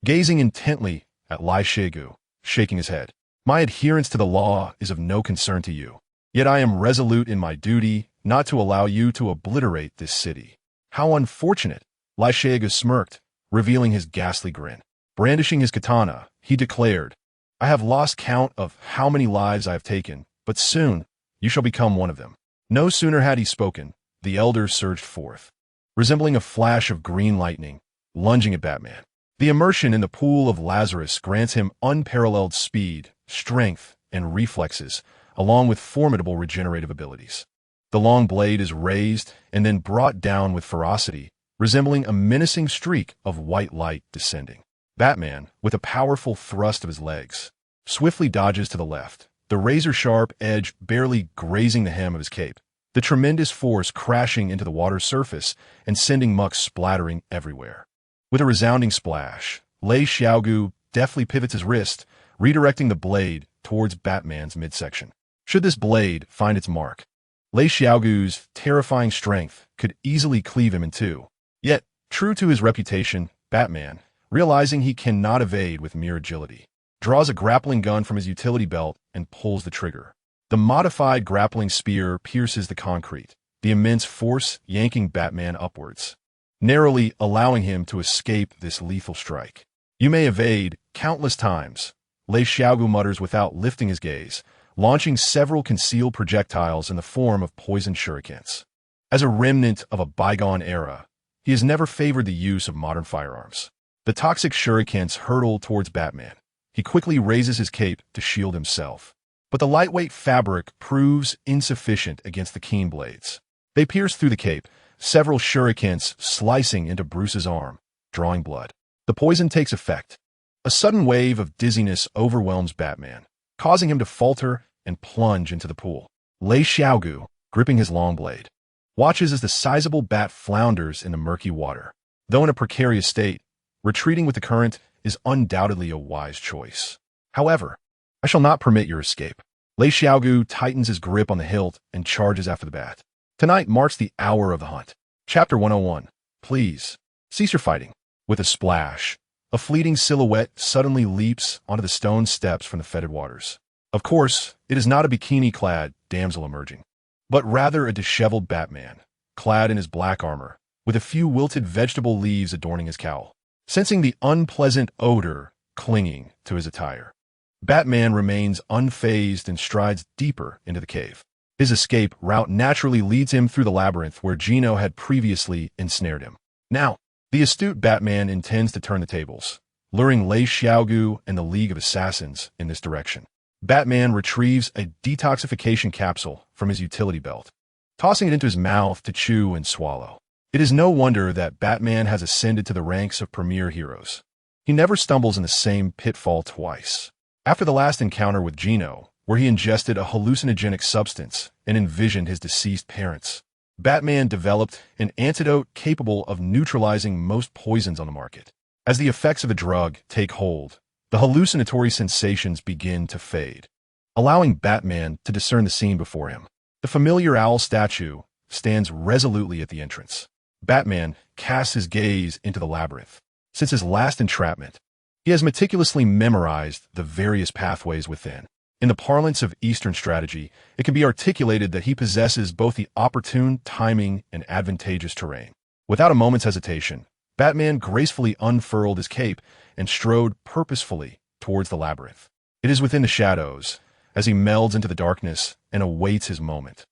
gazing intently at Lai Shegu, shaking his head. My adherence to the law is of no concern to you, yet I am resolute in my duty not to allow you to obliterate this city. How unfortunate! Lai Shegu smirked, revealing his ghastly grin. Brandishing his katana, he declared, I have lost count of how many lives I have taken, but soon you shall become one of them. No sooner had he spoken, the elder surged forth, resembling a flash of green lightning, lunging at Batman. The immersion in the pool of Lazarus grants him unparalleled speed, strength, and reflexes, along with formidable regenerative abilities. The long blade is raised and then brought down with ferocity, resembling a menacing streak of white light descending. Batman, with a powerful thrust of his legs, swiftly dodges to the left, the razor-sharp edge barely grazing the hem of his cape, the tremendous force crashing into the water's surface and sending muck splattering everywhere. With a resounding splash, Lei Xiaogu deftly pivots his wrist, redirecting the blade towards Batman's midsection. Should this blade find its mark, Lei Xiaogu's terrifying strength could easily cleave him in two. Yet, true to his reputation, Batman, realizing he cannot evade with mere agility, draws a grappling gun from his utility belt and pulls the trigger. The modified grappling spear pierces the concrete, the immense force yanking Batman upwards, narrowly allowing him to escape this lethal strike. You may evade countless times, Lei Xiaogu mutters without lifting his gaze, launching several concealed projectiles in the form of poisoned shurikens. As a remnant of a bygone era, he has never favored the use of modern firearms. The toxic shurikens hurtle towards Batman. He quickly raises his cape to shield himself. But the lightweight fabric proves insufficient against the keen blades. They pierce through the cape, several shurikens slicing into Bruce's arm, drawing blood. The poison takes effect. A sudden wave of dizziness overwhelms Batman, causing him to falter and plunge into the pool. Lei Xiaogu, gripping his long blade, watches as the sizable bat flounders in the murky water. Though in a precarious state, retreating with the current is undoubtedly a wise choice. However, I shall not permit your escape. Lei Xiaogu tightens his grip on the hilt and charges after the bat. Tonight marks the hour of the hunt. Chapter 101. Please, cease your fighting. With a splash, a fleeting silhouette suddenly leaps onto the stone steps from the fetid waters. Of course, it is not a bikini-clad damsel emerging, but rather a disheveled Batman, clad in his black armor, with a few wilted vegetable leaves adorning his cowl. Sensing the unpleasant odor clinging to his attire, Batman remains unfazed and strides deeper into the cave. His escape route naturally leads him through the labyrinth where Gino had previously ensnared him. Now, the astute Batman intends to turn the tables, luring Lei Xiaogu and the League of Assassins in this direction. Batman retrieves a detoxification capsule from his utility belt, tossing it into his mouth to chew and swallow. It is no wonder that Batman has ascended to the ranks of premier heroes. He never stumbles in the same pitfall twice. After the last encounter with Gino, where he ingested a hallucinogenic substance and envisioned his deceased parents, Batman developed an antidote capable of neutralizing most poisons on the market. As the effects of the drug take hold, the hallucinatory sensations begin to fade, allowing Batman to discern the scene before him. The familiar owl statue stands resolutely at the entrance. Batman casts his gaze into the labyrinth. Since his last entrapment, he has meticulously memorized the various pathways within. In the parlance of Eastern strategy, it can be articulated that he possesses both the opportune timing and advantageous terrain. Without a moment's hesitation, Batman gracefully unfurled his cape and strode purposefully towards the labyrinth. It is within the shadows, as he melds into the darkness and awaits his moment,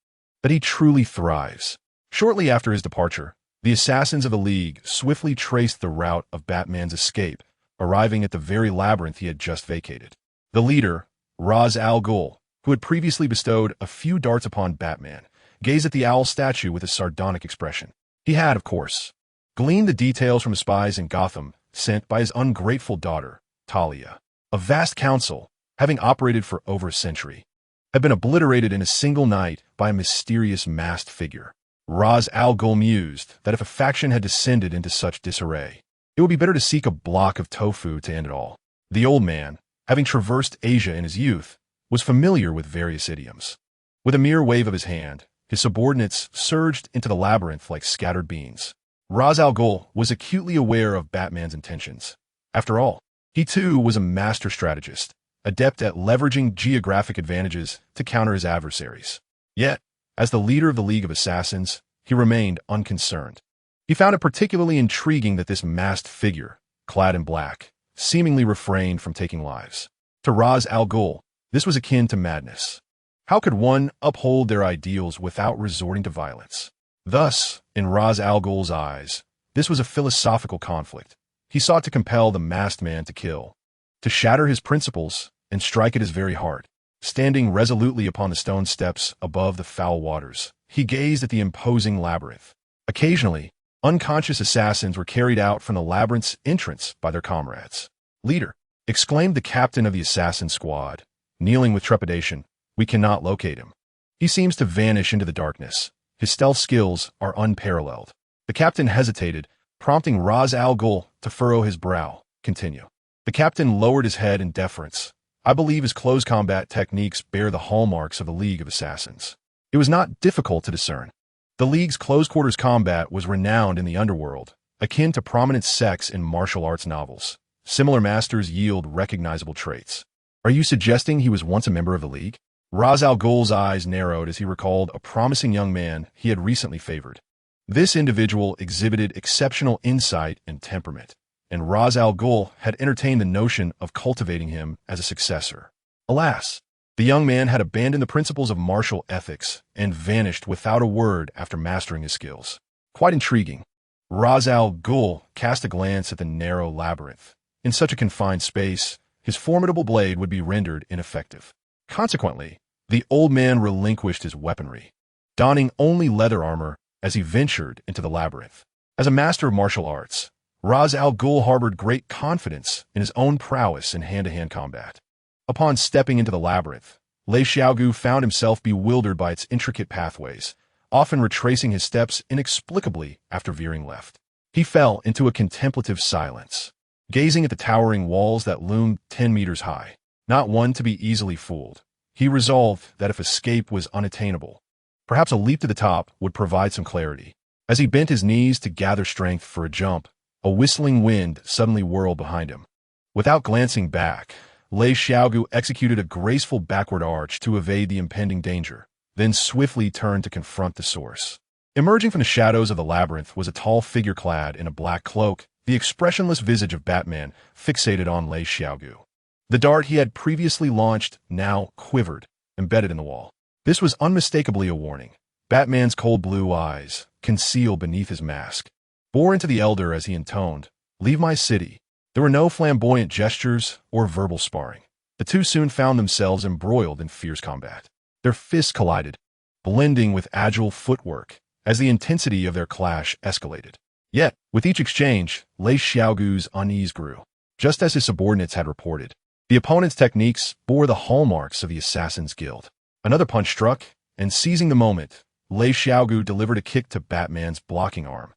that he truly thrives. Shortly after his departure, the assassins of the League swiftly traced the route of Batman's escape, arriving at the very labyrinth he had just vacated. The leader, Ra's al Ghul, who had previously bestowed a few darts upon Batman, gazed at the owl statue with a sardonic expression. He had, of course, gleaned the details from the spies in Gotham sent by his ungrateful daughter, Talia. A vast council, having operated for over a century, had been obliterated in a single night by a mysterious masked figure. Ra's al Ghul mused that if a faction had descended into such disarray, it would be better to seek a block of tofu to end it all. The old man, having traversed Asia in his youth, was familiar with various idioms. With a mere wave of his hand, his subordinates surged into the labyrinth like scattered beans. Ra's al Ghul was acutely aware of Batman's intentions. After all, he too was a master strategist, adept at leveraging geographic advantages to counter his adversaries. Yet, as the leader of the League of Assassins, he remained unconcerned. He found it particularly intriguing that this masked figure, clad in black, seemingly refrained from taking lives. To Ra's al Ghul, this was akin to madness. How could one uphold their ideals without resorting to violence? Thus, in Ra's al Ghul's eyes, this was a philosophical conflict. He sought to compel the masked man to kill, to shatter his principles and strike at his very heart. Standing resolutely upon the stone steps above the foul waters, he gazed at the imposing labyrinth. Occasionally, Unconscious assassins were carried out from the labyrinth's entrance by their comrades. "Leader," exclaimed the captain of the assassin squad, kneeling with trepidation, "we cannot locate him. He seems to vanish into the darkness. His stealth skills are unparalleled." The captain hesitated, prompting Ra's al Ghul to furrow his brow. "Continue." The captain lowered his head in deference. "I believe his close combat techniques bear the hallmarks of the League of Assassins." It was not difficult to discern. The League's close-quarters combat was renowned in the underworld, akin to prominent sects in martial arts novels. Similar masters yield recognizable traits. "Are you suggesting he was once a member of the League?" Ra's al Ghul's eyes narrowed as he recalled a promising young man he had recently favored. This individual exhibited exceptional insight and temperament, and Ra's al Ghul had entertained the notion of cultivating him as a successor. Alas, the young man had abandoned the principles of martial ethics and vanished without a word after mastering his skills. Quite intriguing. Ra's al Ghul cast a glance at the narrow labyrinth. In such a confined space, his formidable blade would be rendered ineffective. Consequently, the old man relinquished his weaponry, donning only leather armor as he ventured into the labyrinth. As a master of martial arts, Ra's al Ghul harbored great confidence in his own prowess in hand-to-hand combat. Upon stepping into the labyrinth, Lei Xiaogu found himself bewildered by its intricate pathways, often retracing his steps inexplicably after veering left. He fell into a contemplative silence, gazing at the towering walls that loomed 10 meters high. Not one to be easily fooled, he resolved that if escape was unattainable, perhaps a leap to the top would provide some clarity. As he bent his knees to gather strength for a jump, a whistling wind suddenly whirled behind him. Without glancing back, Lei Xiaogu executed a graceful backward arch to evade the impending danger, then swiftly turned to confront the source. Emerging from the shadows of the labyrinth was a tall figure clad in a black cloak, the expressionless visage of Batman fixated on Lei Xiaogu. The dart he had previously launched now quivered, embedded in the wall. This was unmistakably a warning. Batman's cold blue eyes, concealed beneath his mask, bore into the elder as he intoned, "Leave my city." There were no flamboyant gestures or verbal sparring. The two soon found themselves embroiled in fierce combat. Their fists collided, blending with agile footwork as the intensity of their clash escalated. Yet, with each exchange, Lei Xiaogu's unease grew. Just as his subordinates had reported, the opponent's techniques bore the hallmarks of the Assassin's Guild. Another punch struck, and seizing the moment, Lei Xiaogu delivered a kick to Batman's blocking arm,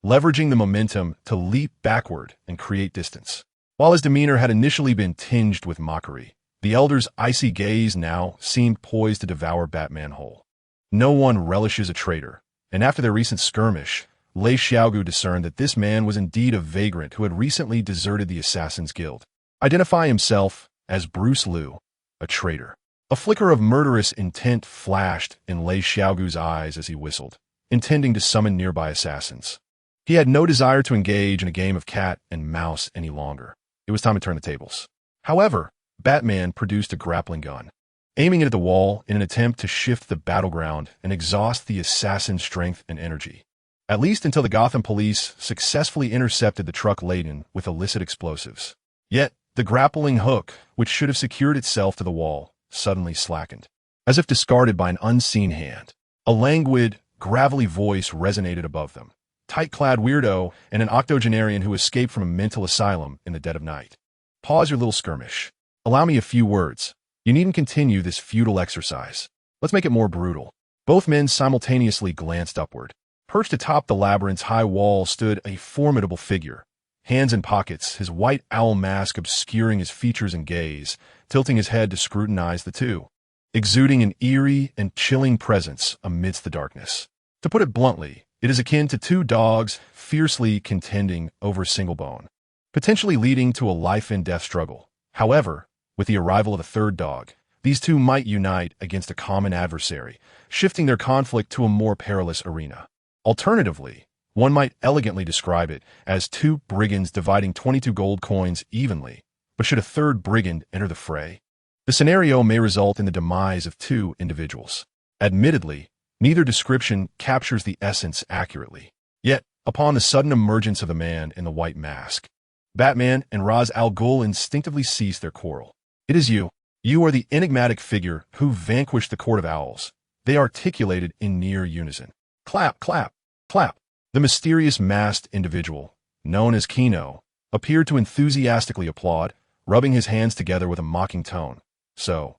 leveraging the momentum to leap backward and create distance. While his demeanor had initially been tinged with mockery, the elder's icy gaze now seemed poised to devour Batman whole. No one relishes a traitor, and after their recent skirmish, Lei Xiaogu discerned that this man was indeed a vagrant who had recently deserted the Assassin's Guild. Identify himself as Bruce Liu, a traitor. A flicker of murderous intent flashed in Lei Xiaogu's eyes as he whistled, intending to summon nearby assassins. He had no desire to engage in a game of cat and mouse any longer. It was time to turn the tables. However, Batman produced a grappling gun, aiming it at the wall in an attempt to shift the battleground and exhaust the assassin's strength and energy. At least until the Gotham police successfully intercepted the truck laden with illicit explosives. Yet, the grappling hook, which should have secured itself to the wall, suddenly slackened. As if discarded by an unseen hand, a languid, gravelly voice resonated above them. Tight-clad weirdo and an octogenarian who escaped from a mental asylum in the dead of night. Pause your little skirmish. Allow me a few words. You needn't continue this futile exercise. Let's make it more brutal. Both men simultaneously glanced upward. Perched atop the labyrinth's high wall stood a formidable figure. Hands in pockets, his white owl mask obscuring his features and gaze, tilting his head to scrutinize the two, exuding an eerie and chilling presence amidst the darkness. To put it bluntly, it is akin to two dogs fiercely contending over a single bone, potentially leading to a life-and-death struggle. However, with the arrival of a third dog, these two might unite against a common adversary, shifting their conflict to a more perilous arena. Alternatively, one might elegantly describe it as two brigands dividing 22 gold coins evenly, but should a third brigand enter the fray, the scenario may result in the demise of two individuals. Admittedly, neither description captures the essence accurately. Yet, upon the sudden emergence of the man in the white mask, Batman and Ra's al Ghul instinctively ceased their quarrel. "It is you. You are the enigmatic figure who vanquished the Court of Owls," they articulated in near unison. Clap, clap, clap. The mysterious masked individual, known as Gino, appeared to enthusiastically applaud, rubbing his hands together with a mocking tone. "So,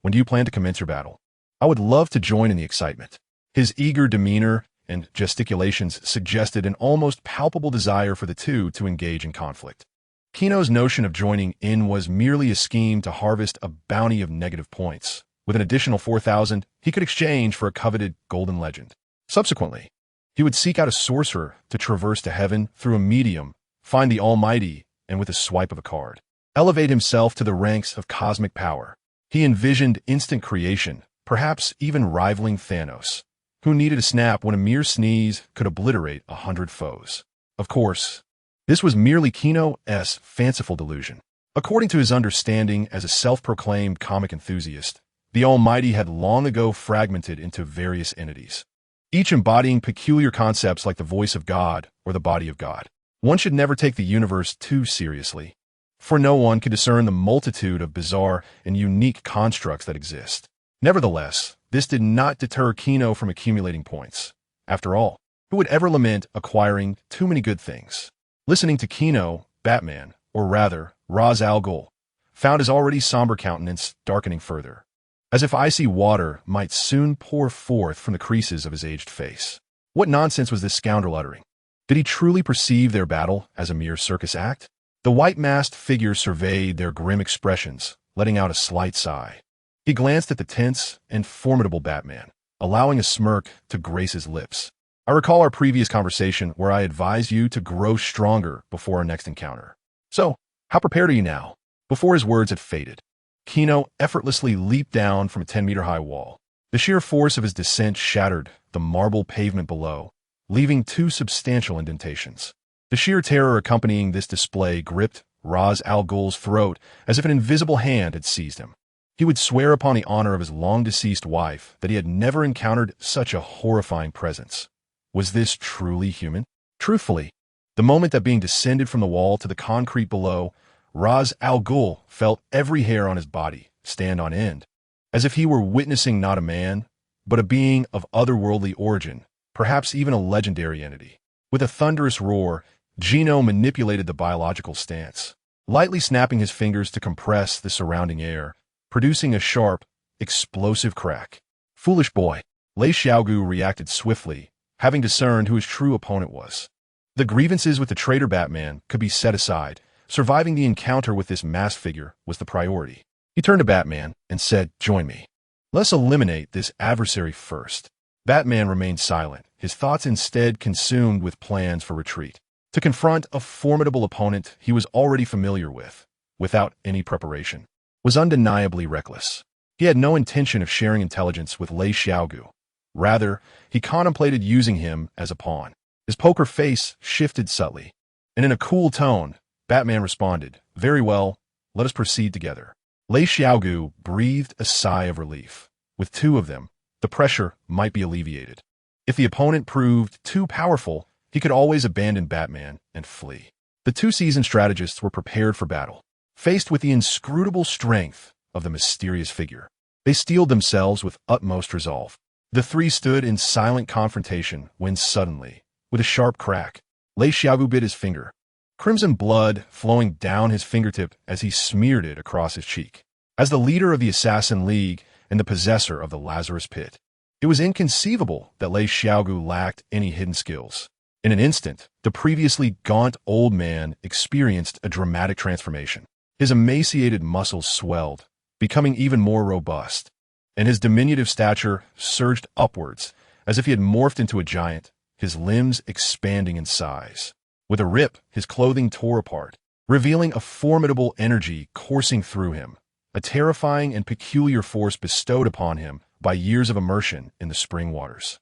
when do you plan to commence your battle? I would love to join in the excitement." His eager demeanor and gesticulations suggested an almost palpable desire for the two to engage in conflict. Kino's notion of joining in was merely a scheme to harvest a bounty of negative points. With an additional 4,000, he could exchange for a coveted golden legend. Subsequently, he would seek out a sorcerer to traverse to heaven through a medium, find the Almighty, and with a swipe of a card, elevate himself to the ranks of cosmic power. He envisioned instant creation, perhaps even rivaling Thanos, who needed a snap when a mere sneeze could obliterate 100 foes. Of course, this was merely Kino's fanciful delusion. According to his understanding as a self-proclaimed comic enthusiast, the Almighty had long ago fragmented into various entities, each embodying peculiar concepts like the voice of God or the body of God. One should never take the universe too seriously, for no one can discern the multitude of bizarre and unique constructs that exist. Nevertheless, this did not deter Gino from accumulating points. After all, who would ever lament acquiring too many good things? Listening to Gino, Batman, or rather, Ra's al Ghul, found his already somber countenance darkening further, as if icy water might soon pour forth from the creases of his aged face. What nonsense was this scoundrel uttering? Did he truly perceive their battle as a mere circus act? The white-masked figure surveyed their grim expressions, letting out a slight sigh. He glanced at the tense and formidable Batman, allowing a smirk to grace his lips. "I recall our previous conversation where I advised you to grow stronger before our next encounter. So, how prepared are you now?" Before his words had faded, Gino effortlessly leaped down from a 10-meter-high wall. The sheer force of his descent shattered the marble pavement below, leaving 2 substantial indentations. The sheer terror accompanying this display gripped Ra's al Ghul's throat as if an invisible hand had seized him. He would swear upon the honor of his long-deceased wife that he had never encountered such a horrifying presence. Was this truly human? Truthfully, the moment that being descended from the wall to the concrete below, Ra's al Ghul felt every hair on his body stand on end, as if he were witnessing not a man, but a being of otherworldly origin, perhaps even a legendary entity. With a thunderous roar, Gino manipulated the biological stance, lightly snapping his fingers to compress the surrounding air, producing a sharp, explosive crack. "Foolish boy." Lei Xiaogu reacted swiftly, having discerned who his true opponent was. The grievances with the traitor Batman could be set aside. Surviving the encounter with this masked figure was the priority. He turned to Batman and said, "Join me. Let's eliminate this adversary first." Batman remained silent, his thoughts instead consumed with plans for retreat. To confront a formidable opponent he was already familiar with, without any preparation, was undeniably reckless. He had no intention of sharing intelligence with Lei Xiaogu. Rather, he contemplated using him as a pawn. His poker face shifted subtly, and in a cool tone, Batman responded, "Very well, let us proceed together." Lei Xiaogu breathed a sigh of relief. With 2 of them, the pressure might be alleviated. If the opponent proved too powerful, he could always abandon Batman and flee. The 2 seasoned strategists were prepared for battle. Faced with the inscrutable strength of the mysterious figure, they steeled themselves with utmost resolve. The 3 stood in silent confrontation when suddenly, with a sharp crack, Lei Xiaogu bit his finger, crimson blood flowing down his fingertip as he smeared it across his cheek. As the leader of the Assassin League and the possessor of the Lazarus Pit, it was inconceivable that Lei Xiaogu lacked any hidden skills. In an instant, the previously gaunt old man experienced a dramatic transformation. His emaciated muscles swelled, becoming even more robust, and his diminutive stature surged upwards as if he had morphed into a giant, his limbs expanding in size. With a rip, his clothing tore apart, revealing a formidable energy coursing through him, a terrifying and peculiar force bestowed upon him by years of immersion in the spring waters.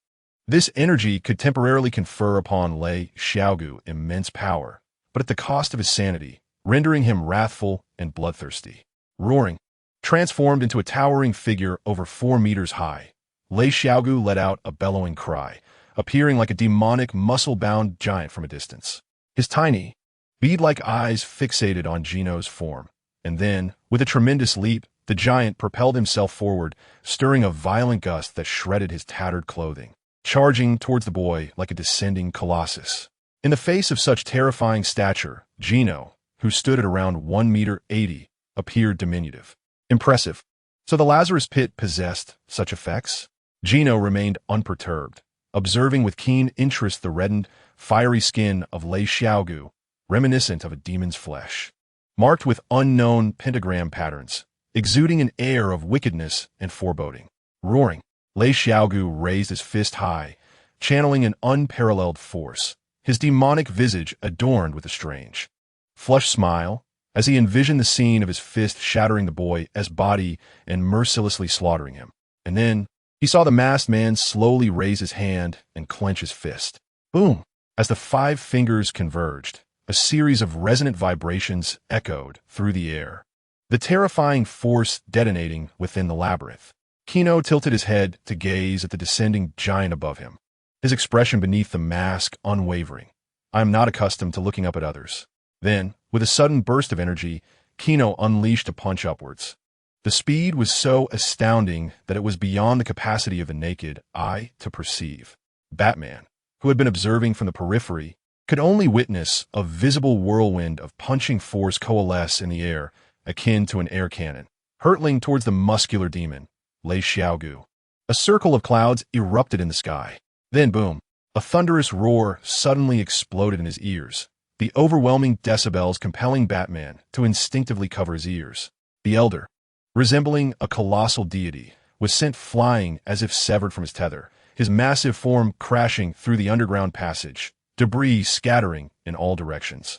This energy could temporarily confer upon Lei Xiaogu immense power, but at the cost of his sanity, rendering him wrathful and bloodthirsty. Roaring, transformed into a towering figure over 4 meters high, Lei Xiaogu let out a bellowing cry, appearing like a demonic, muscle-bound giant from a distance. His tiny, bead-like eyes fixated on Gino's form, and then, with a tremendous leap, the giant propelled himself forward, stirring a violent gust that shredded his tattered clothing. charging towards the boy like a descending colossus. In the face of such terrifying stature, Gino, who stood at around 1 meter 80, appeared diminutive. Impressive. So the Lazarus Pit possessed such effects? Gino remained unperturbed, observing with keen interest the reddened, fiery skin of Lei Xiaogu, reminiscent of a demon's flesh, marked with unknown pentagram patterns, exuding an air of wickedness and foreboding. Roaring, Lei Xiaogu raised his fist high, channeling an unparalleled force, his demonic visage adorned with a strange, flushed smile, as he envisioned the scene of his fist shattering the boy as body and mercilessly slaughtering him. And then he saw the masked man slowly raise his hand and clench his fist. Boom! As the 5 fingers converged, a series of resonant vibrations echoed through the air, the terrifying force detonating within the labyrinth. Gino tilted his head to gaze at the descending giant above him, his expression beneath the mask unwavering. I am not accustomed to looking up at others. Then, with a sudden burst of energy, Gino unleashed a punch upwards. The speed was so astounding that it was beyond the capacity of the naked eye to perceive. Batman, who had been observing from the periphery, could only witness a visible whirlwind of punching force coalesce in the air, akin to an air cannon, hurtling towards the muscular demon, Lei Xiaogu. A circle of clouds erupted in the sky. Then, boom, a thunderous roar suddenly exploded in his ears, the overwhelming decibels compelling Batman to instinctively cover his ears. The Elder, resembling a colossal deity, was sent flying as if severed from his tether, his massive form crashing through the underground passage, debris scattering in all directions,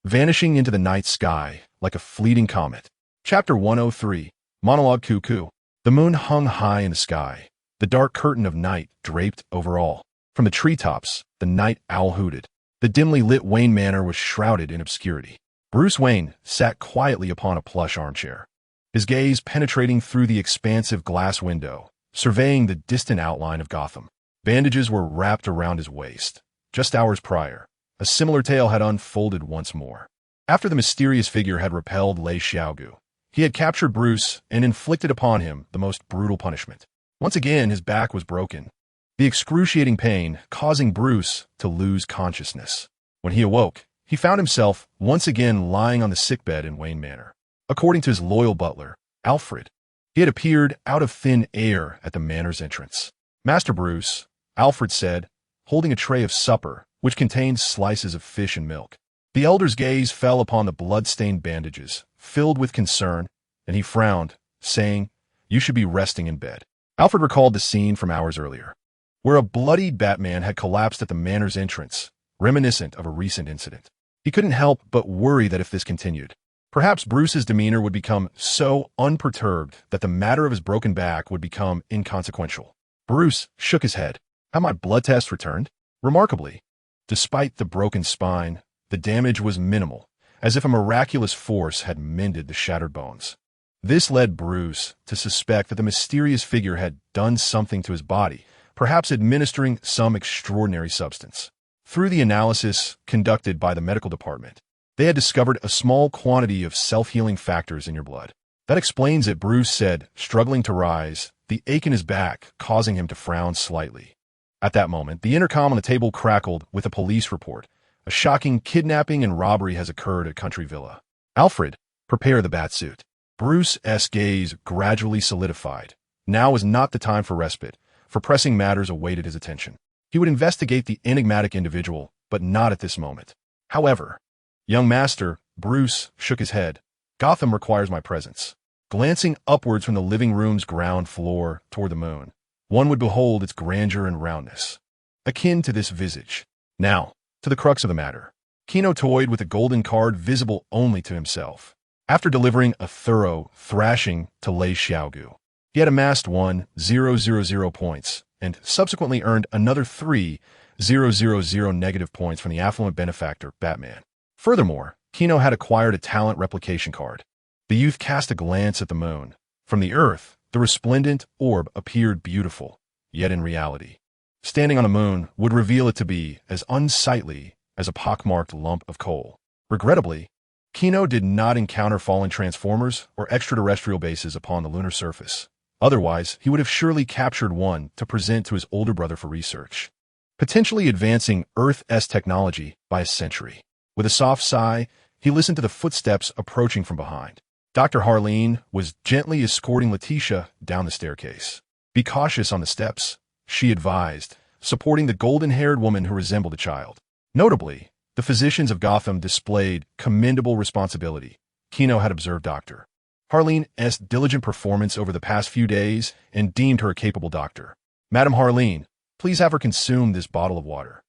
vanishing into the night sky like a fleeting comet. Chapter 103, Monologue Cuckoo. The moon hung high in the sky, the dark curtain of night draped over all. From the treetops, the night owl hooted. The dimly lit Wayne Manor was shrouded in obscurity. Bruce Wayne sat quietly upon a plush armchair, his gaze penetrating through the expansive glass window, surveying the distant outline of Gotham. Bandages were wrapped around his waist. Just hours prior, a similar tale had unfolded once more. After the mysterious figure had repelled Lei Xiaogu, he had captured Bruce and inflicted upon him the most brutal punishment. Once again, his back was broken, the excruciating pain causing Bruce to lose consciousness. When he awoke, he found himself once again lying on the sickbed in Wayne Manor. According to his loyal butler, Alfred, he had appeared out of thin air at the manor's entrance. Master Bruce, Alfred said, holding a tray of supper, which contained slices of fish and milk. The elder's gaze fell upon the blood-stained bandages, filled with concern, and he frowned, saying, "You should be resting in bed." Alfred recalled the scene from hours earlier, where a bloodied Batman had collapsed at the manor's entrance, reminiscent of a recent incident. He couldn't help but worry that if this continued, perhaps Bruce's demeanor would become so unperturbed that the matter of his broken back would become inconsequential. Bruce shook his head. Had my blood test returned? Remarkably, despite the broken spine, the damage was minimal, as if a miraculous force had mended the shattered bones. This led Bruce to suspect that the mysterious figure had done something to his body, perhaps administering some extraordinary substance. Through the analysis conducted by the medical department, they had discovered a small quantity of self-healing factors in your blood. That explains it, Bruce said, struggling to rise, the ache in his back causing him to frown slightly. At that moment, the intercom on the table crackled with a police report. A shocking kidnapping and robbery has occurred at Country Villa. Alfred, prepare the batsuit. Bruce's gaze gradually solidified. Now was not the time for respite, for pressing matters awaited his attention. He would investigate the enigmatic individual, but not at this moment. However, young master, Bruce shook his head. Gotham requires my presence. Glancing upwards from the living room's ground floor toward the moon, one would behold its grandeur and roundness, akin to this visage. Now, to the crux of the matter. Gino toyed with a golden card visible only to himself. After delivering a thorough thrashing to Lei Xiaogu, he had amassed 1,000 points and subsequently earned another 3,000 negative points from the affluent benefactor, Batman. Furthermore, Gino had acquired a talent replication card. The youth cast a glance at the moon. From the earth, the resplendent orb appeared beautiful, yet in reality, standing on the moon would reveal it to be as unsightly as a pockmarked lump of coal. Regrettably, Gino did not encounter fallen transformers or extraterrestrial bases upon the lunar surface. Otherwise, he would have surely captured one to present to his older brother for research, potentially advancing Earth's technology by a century. With a soft sigh, he listened to the footsteps approaching from behind. Dr. Harleen was gently escorting Letitia down the staircase. "Be cautious on the steps," she advised, supporting the golden-haired woman who resembled a child. Notably, the physicians of Gotham displayed commendable responsibility. Gino had observed Dr. Harleen's diligent performance over the past few days and deemed her a capable doctor. "Madam Harleen, please have her consume this bottle of water."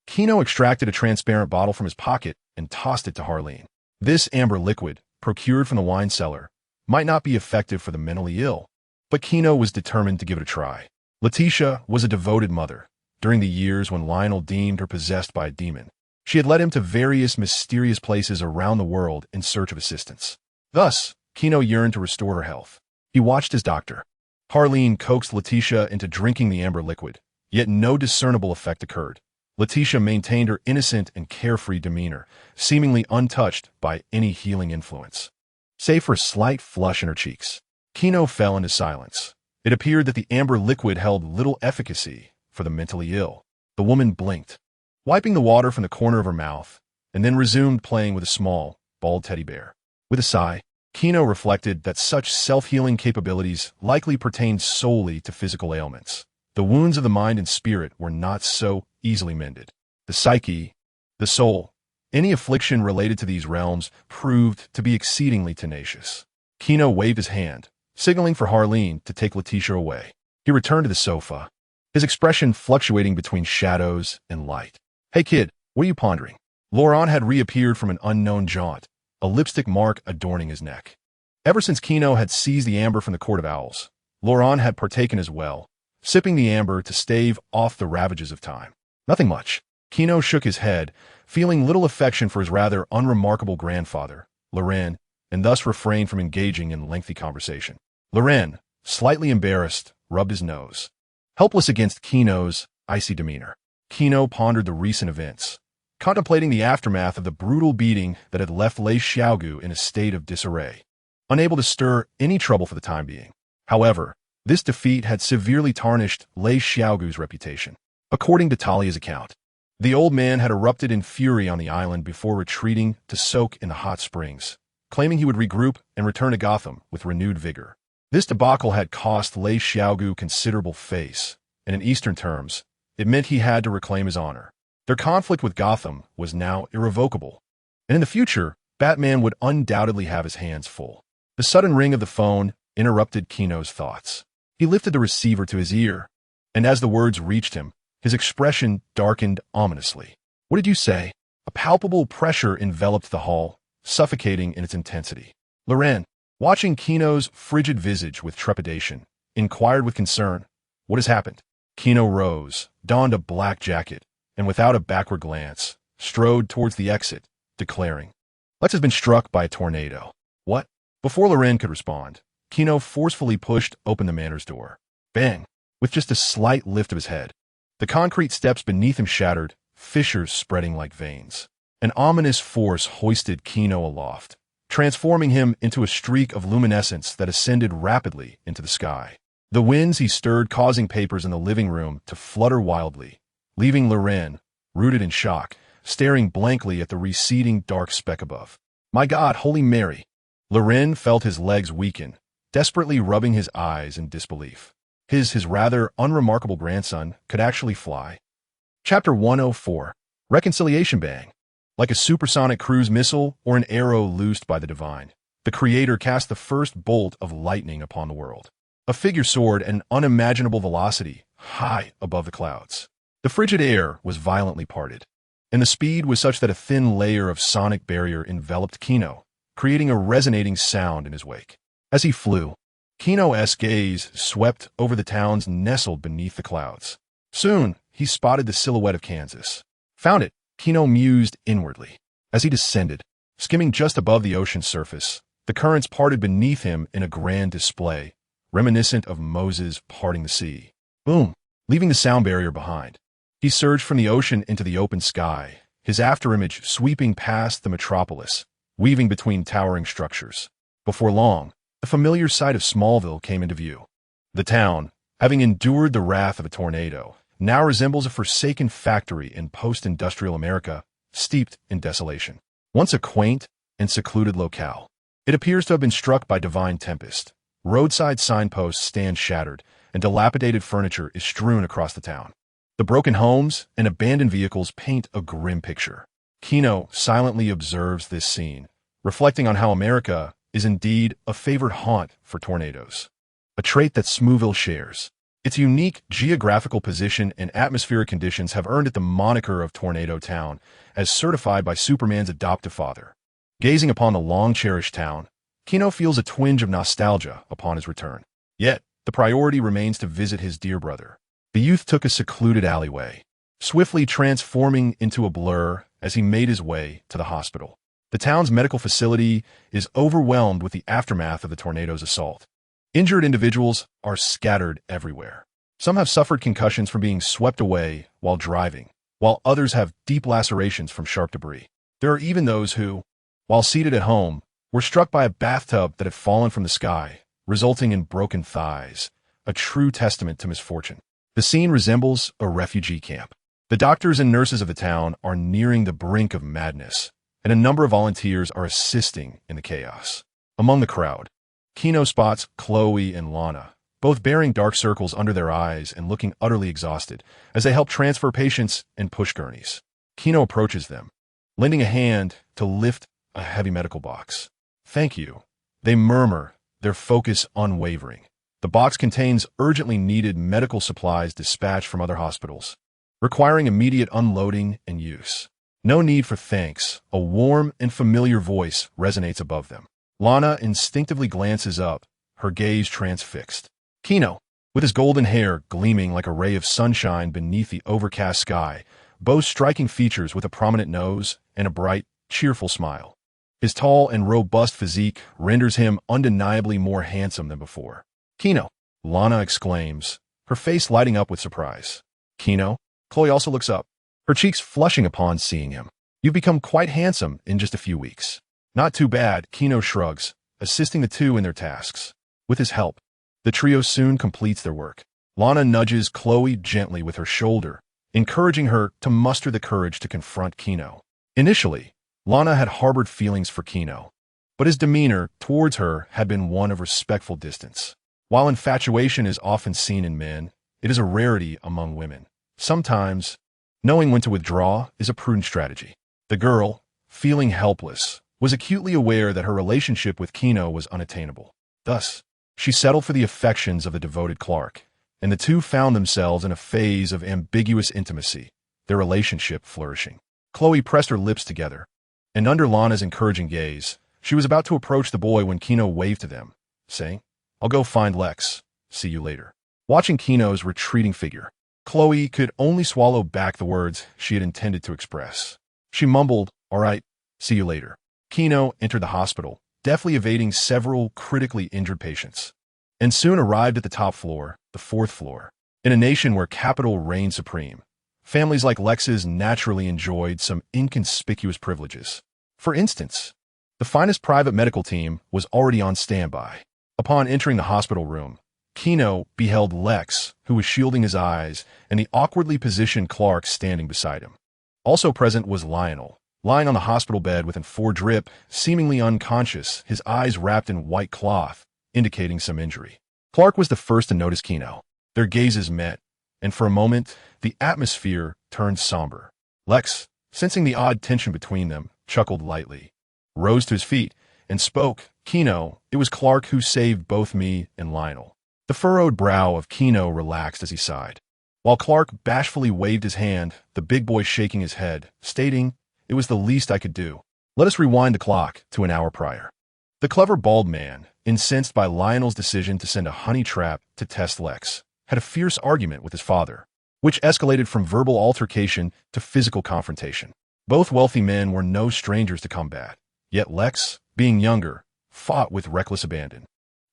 Gino extracted a transparent bottle from his pocket and tossed it to Harleen. This amber liquid, procured from the wine cellar, might not be effective for the mentally ill, but Gino was determined to give it a try. Letitia was a devoted mother. During the years when Lionel deemed her possessed by a demon, she had led him to various mysterious places around the world in search of assistance. Thus, Gino yearned to restore her health. He watched his doctor. Harleen coaxed Letitia into drinking the amber liquid, yet no discernible effect occurred. Letitia maintained her innocent and carefree demeanor, seemingly untouched by any healing influence. Save for a slight flush in her cheeks, Gino fell into silence. It appeared that the amber liquid held little efficacy for the mentally ill. The woman blinked, wiping the water from the corner of her mouth, and then resumed playing with a small, bald teddy bear. With a sigh, Gino reflected that such self-healing capabilities likely pertained solely to physical ailments. The wounds of the mind and spirit were not so easily mended. The psyche, the soul, any affliction related to these realms proved to be exceedingly tenacious. Gino waved his hand, signaling for Harleen to take Letitia away. He returned to the sofa, his expression fluctuating between shadows and light. "Hey kid, what are you pondering?" Laurent had reappeared from an unknown jaunt, a lipstick mark adorning his neck. Ever since Gino had seized the amber from the Court of Owls, Laurent had partaken as well, sipping the amber to stave off the ravages of time. "Nothing much." Gino shook his head, feeling little affection for his rather unremarkable grandfather, Laurent, and thus refrained from engaging in lengthy conversation. Laurent, slightly embarrassed, rubbed his nose, helpless against Gino's icy demeanor. Gino pondered the recent events, contemplating the aftermath of the brutal beating that had left Lei Xiaogu in a state of disarray, unable to stir any trouble for the time being. However, this defeat had severely tarnished Lei Xiaogu's reputation. According to Talia's account, the old man had erupted in fury on the island before retreating to soak in the hot springs, claiming he would regroup and return to Gotham with renewed vigor. This debacle had cost Lei Xiaogu considerable face, and in Eastern terms, it meant he had to reclaim his honor. Their conflict with Gotham was now irrevocable, and in the future, Batman would undoubtedly have his hands full. The sudden ring of the phone interrupted Gino's thoughts. He lifted the receiver to his ear, and as the words reached him, his expression darkened ominously. "What did you say?" A palpable pressure enveloped the hall, suffocating in its intensity. Laurent, watching Gino's frigid visage with trepidation, inquired with concern, "What has happened?" Gino rose, donned a black jacket, and without a backward glance, strode towards the exit, declaring, "Lex has been struck by a tornado." "What?" Before Laurent could respond, Gino forcefully pushed open the manor's door. Bang! With just a slight lift of his head, the concrete steps beneath him shattered, fissures spreading like veins. An ominous force hoisted Gino aloft, transforming him into a streak of luminescence that ascended rapidly into the sky. The winds he stirred causing papers in the living room to flutter wildly, leaving Laurent, rooted in shock, staring blankly at the receding dark speck above. "My God, Holy Mary!" Laurent felt his legs weaken, desperately rubbing his eyes in disbelief. His rather unremarkable grandson could actually fly. Chapter 104, Reconciliation Bang. Like a supersonic cruise missile or an arrow loosed by the divine, the Creator cast the first bolt of lightning upon the world. A figure soared at an unimaginable velocity, high above the clouds. The frigid air was violently parted, and the speed was such that a thin layer of sonic barrier enveloped Gino, creating a resonating sound in his wake. As he flew, Gino's gaze swept over the towns nestled beneath the clouds. Soon, he spotted the silhouette of Kansas. "Found it," Gino mused inwardly. As he descended, skimming just above the ocean's surface, the currents parted beneath him in a grand display, reminiscent of Moses parting the sea. Boom! Leaving the sound barrier behind, he surged from the ocean into the open sky, his afterimage sweeping past the metropolis, weaving between towering structures. Before long, the familiar sight of Smallville came into view. The town, having endured the wrath of a tornado, now resembles a forsaken factory in post-industrial America, steeped in desolation. Once a quaint and secluded locale, it appears to have been struck by divine tempest. Roadside signposts stand shattered, and dilapidated furniture is strewn across the town. The broken homes and abandoned vehicles paint a grim picture. Gino silently observes this scene, reflecting on how America is indeed a favored haunt for tornadoes, a trait that Smoothville shares. Its unique geographical position and atmospheric conditions have earned it the moniker of Tornado Town, as certified by Superman's adoptive father. Gazing upon the long-cherished town, Gino feels a twinge of nostalgia upon his return. Yet, the priority remains to visit his dear brother. The youth took a secluded alleyway, swiftly transforming into a blur as he made his way to the hospital. The town's medical facility is overwhelmed with the aftermath of the tornado's assault. Injured individuals are scattered everywhere. Some have suffered concussions from being swept away while driving, while others have deep lacerations from sharp debris. There are even those who, while seated at home, were struck by a bathtub that had fallen from the sky, resulting in broken thighs, a true testament to misfortune. The scene resembles a refugee camp. The doctors and nurses of the town are nearing the brink of madness, and a number of volunteers are assisting in the chaos. Among the crowd, Gino spots Chloe and Lana, both bearing dark circles under their eyes and looking utterly exhausted, as they help transfer patients and push gurneys. Gino approaches them, lending a hand to lift a heavy medical box. "Thank you," they murmur, their focus unwavering. The box contains urgently needed medical supplies dispatched from other hospitals, requiring immediate unloading and use. No need for thanks. A warm and familiar voice resonates above them. Lana instinctively glances up, her gaze transfixed. Gino, with his golden hair gleaming like a ray of sunshine beneath the overcast sky, boasts striking features with a prominent nose and a bright, cheerful smile. His tall and robust physique renders him undeniably more handsome than before. "Gino," Lana exclaims, her face lighting up with surprise. "Gino?" Chloe also looks up, her cheeks flushing upon seeing him. "You've become quite handsome in just a few weeks." "Not too bad," Gino shrugs, assisting the two in their tasks. With his help, the trio soon completes their work. Lana nudges Chloe gently with her shoulder, encouraging her to muster the courage to confront Gino. Initially, Lana had harbored feelings for Gino, but his demeanor towards her had been one of respectful distance. While infatuation is often seen in men, it is a rarity among women. Sometimes, knowing when to withdraw is a prudent strategy. The girl, feeling helpless, was acutely aware that her relationship with Gino was unattainable. Thus, she settled for the affections of the devoted Clark, and the two found themselves in a phase of ambiguous intimacy, their relationship flourishing. Chloe pressed her lips together, and under Lana's encouraging gaze, she was about to approach the boy when Gino waved to them, saying, "I'll go find Lex. See you later." Watching Gino's retreating figure, Chloe could only swallow back the words she had intended to express. She mumbled, "All right, see you later." Gino entered the hospital, deftly evading several critically injured patients, and soon arrived at the top floor, the fourth floor. In a nation where capital reigned supreme, families like Lex's naturally enjoyed some inconspicuous privileges. For instance, the finest private medical team was already on standby. Upon entering the hospital room, Gino beheld Lex, who was shielding his eyes, and the awkwardly positioned Clark standing beside him. Also present was Lionel, lying on the hospital bed with an four-drip, seemingly unconscious, his eyes wrapped in white cloth, indicating some injury. Clark was the first to notice Gino. Their gazes met, and for a moment, the atmosphere turned somber. Lex, sensing the odd tension between them, chuckled lightly, rose to his feet, and spoke. "Gino, it was Clark who saved both me and Lionel." The furrowed brow of Gino relaxed as he sighed, while Clark bashfully waved his hand, the big boy shaking his head, stating, "It was the least I could do. Let us rewind the clock to an hour prior." The clever bald man, incensed by Lionel's decision to send a honey trap to test Lex, had a fierce argument with his father, which escalated from verbal altercation to physical confrontation. Both wealthy men were no strangers to combat, yet Lex, being younger, fought with reckless abandon,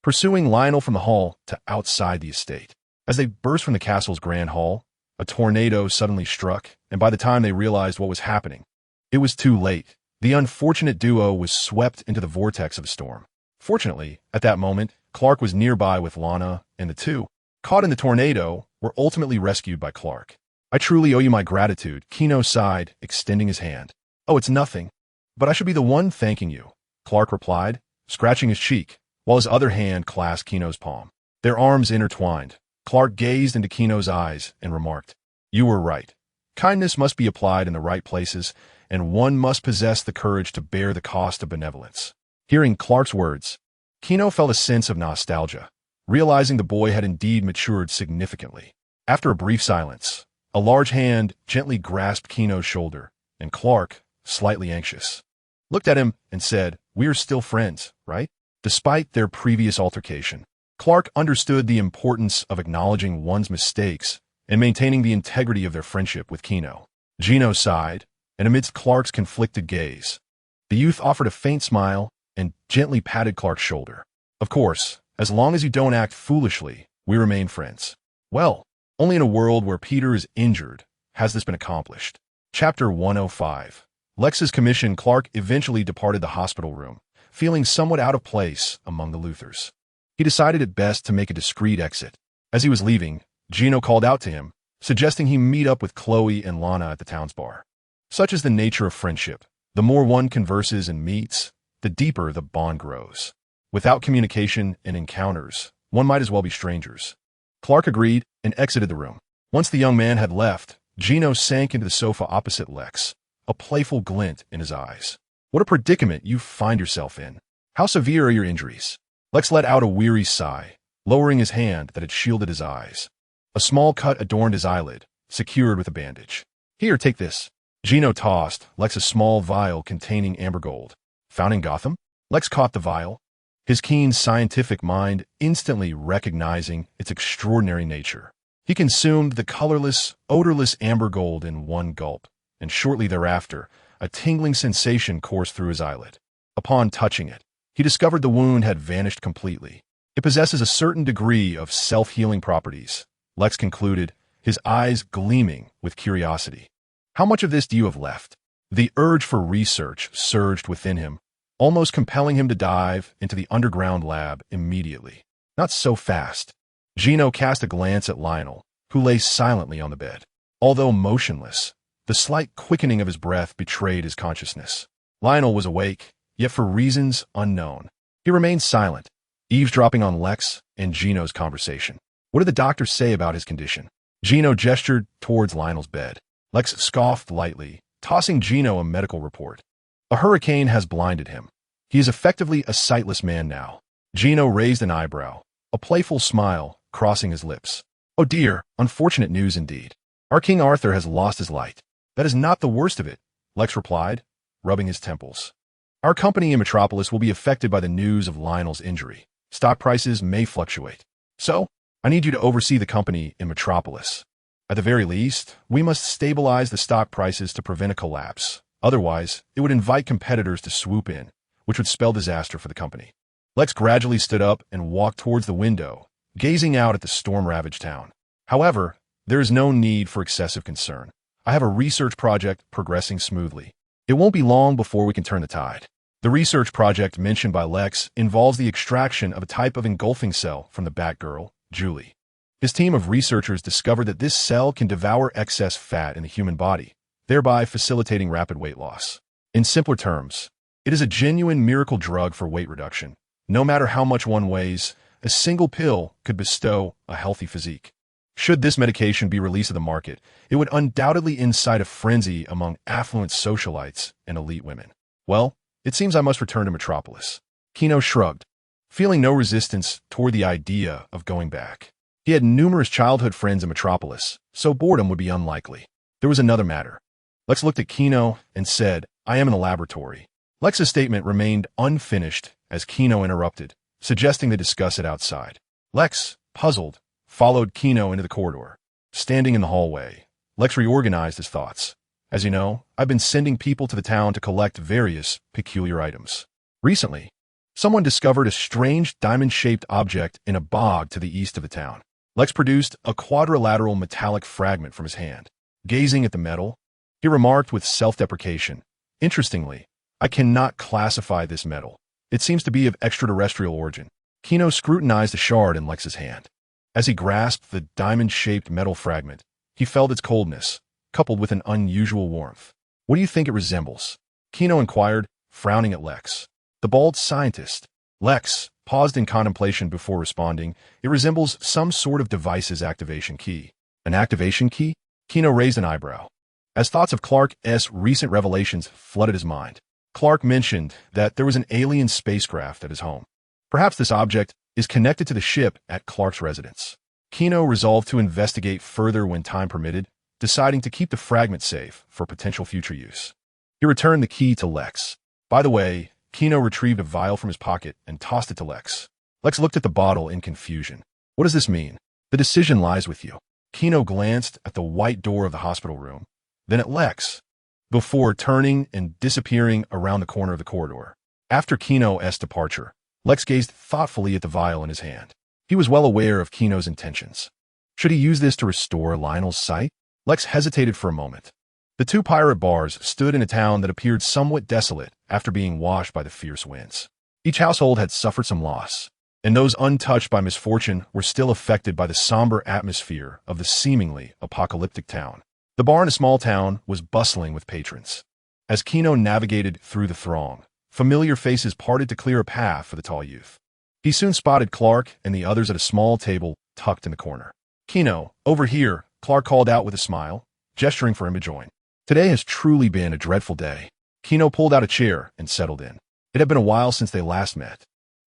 pursuing Lionel from the hall to outside the estate. As they burst from the castle's grand hall, a tornado suddenly struck, and by the time they realized what was happening, it was too late. The unfortunate duo was swept into the vortex of the storm. Fortunately, at that moment, Clark was nearby with Lana, and the two, caught in the tornado, were ultimately rescued by Clark. I truly owe you my gratitude, Gino sighed, extending his hand. Oh, it's nothing. But I should be the one thanking you, Clark replied, scratching his cheek, while his other hand clasped Gino's palm. Their arms intertwined. Clark gazed into Gino's eyes and remarked, "You were right. Kindness must be applied in the right places, and one must possess the courage to bear the cost of benevolence." Hearing Clark's words, Gino felt a sense of nostalgia, realizing the boy had indeed matured significantly. After a brief silence, a large hand gently grasped Gino's shoulder, and Clark, slightly anxious, looked at him and said, "We are still friends, right?" Despite their previous altercation, Clark understood the importance of acknowledging one's mistakes and maintaining the integrity of their friendship with Gino. Gino sighed, and amidst Clark's conflicted gaze, the youth offered a faint smile and gently patted Clark's shoulder. "Of course, as long as you don't act foolishly, we remain friends." Well, only in a world where Peter is injured has this been accomplished. Chapter 105. Lex's commission. Clark eventually departed the hospital room, feeling somewhat out of place among the Luthors. He decided it best to make a discreet exit. As he was leaving, Gino called out to him, suggesting he meet up with Chloe and Lana at the town's bar. Such is the nature of friendship. The more one converses and meets, the deeper the bond grows. Without communication and encounters, one might as well be strangers. Clark agreed and exited the room. Once the young man had left, Gino sank into the sofa opposite Lex, a playful glint in his eyes. "What a predicament you find yourself in. How severe are your injuries?" Lex let out a weary sigh, lowering his hand that had shielded his eyes. A small cut adorned his eyelid, secured with a bandage. "Here, take this." Gino tossed Lex a small vial containing amber gold. "Found in Gotham?" Lex caught the vial, his keen scientific mind instantly recognizing its extraordinary nature. He consumed the colorless, odorless amber gold in one gulp, and shortly thereafter, a tingling sensation coursed through his eyelid. Upon touching it, he discovered the wound had vanished completely. It possesses a certain degree of self-healing properties, Lex concluded, his eyes gleaming with curiosity. "How much of this do you have left?" The urge for research surged within him, almost compelling him to dive into the underground lab immediately. "Not so fast." Gino cast a glance at Lionel, who lay silently on the bed. Although motionless, the slight quickening of his breath betrayed his consciousness. Lionel was awake, yet for reasons unknown. He remained silent, eavesdropping on Lex and Gino's conversation. What did the doctor say about his condition? Gino gestured towards Lionel's bed. Lex scoffed lightly, tossing Gino a medical report. "A hurricane has blinded him. He is effectively a sightless man now." Gino raised an eyebrow, a playful smile crossing his lips. "Oh dear, unfortunate news indeed. Our King Arthur has lost his light." "That is not the worst of it," Lex replied, rubbing his temples. "Our company in Metropolis will be affected by the news of Lionel's injury. Stock prices may fluctuate. So, I need you to oversee the company in Metropolis. At the very least, we must stabilize the stock prices to prevent a collapse. Otherwise, it would invite competitors to swoop in, which would spell disaster for the company." Lex gradually stood up and walked towards the window, gazing out at the storm-ravaged town. "However, there is no need for excessive concern. I have a research project progressing smoothly. It won't be long before we can turn the tide." The research project mentioned by Lex involves the extraction of a type of engulfing cell from the Batgirl, Julie. His team of researchers discovered that this cell can devour excess fat in the human body, thereby facilitating rapid weight loss. In simpler terms, it is a genuine miracle drug for weight reduction. No matter how much one weighs, a single pill could bestow a healthy physique. Should this medication be released to the market, it would undoubtedly incite a frenzy among affluent socialites and elite women. Well, it seems I must return to Metropolis. Gino shrugged, feeling no resistance toward the idea of going back. He had numerous childhood friends in Metropolis, so boredom would be unlikely. There was another matter. Lex looked at Gino and said, "I am in a laboratory." Lex's statement remained unfinished as Gino interrupted, suggesting they discuss it outside. Lex, puzzled, followed Gino into the corridor. Standing in the hallway, Lex reorganized his thoughts. "As you know, I've been sending people to the town to collect various peculiar items. Recently, someone discovered a strange diamond-shaped object in a bog to the east of the town." Lex produced a quadrilateral metallic fragment from his hand. Gazing at the metal, he remarked with self-deprecation, "Interestingly, I cannot classify this metal. It seems to be of extraterrestrial origin." Gino scrutinized the shard in Lex's hand. As he grasped the diamond-shaped metal fragment, he felt its coldness, coupled with an unusual warmth. What do you think it resembles? Gino inquired, frowning at Lex. The bald scientist. Lex paused in contemplation before responding. It resembles some sort of device's activation key. An activation key? Gino raised an eyebrow. As thoughts of Clark's recent revelations flooded his mind, Clark mentioned that there was an alien spacecraft at his home. Perhaps this object is connected to the ship at Clark's residence. Gino resolved to investigate further when time permitted, deciding to keep the fragment safe for potential future use. He returned the key to Lex. By the way, Gino retrieved a vial from his pocket and tossed it to Lex. Lex looked at the bottle in confusion. What does this mean? The decision lies with you. Gino glanced at the white door of the hospital room, then at Lex, before turning and disappearing around the corner of the corridor. After Gino's departure, Lex gazed thoughtfully at the vial in his hand. He was well aware of Gino's intentions. Should he use this to restore Lionel's sight? Lex hesitated for a moment. The two pirate bars stood in a town that appeared somewhat desolate after being washed by the fierce winds. Each household had suffered some loss, and those untouched by misfortune were still affected by the somber atmosphere of the seemingly apocalyptic town. The bar in a small town was bustling with patrons. As Gino navigated through the throng, familiar faces parted to clear a path for the tall youth. He soon spotted Clark and the others at a small table tucked in the corner. "Gino, over here," Clark called out with a smile, gesturing for him to join. Today has truly been a dreadful day. Gino pulled out a chair and settled in. It had been a while since they last met,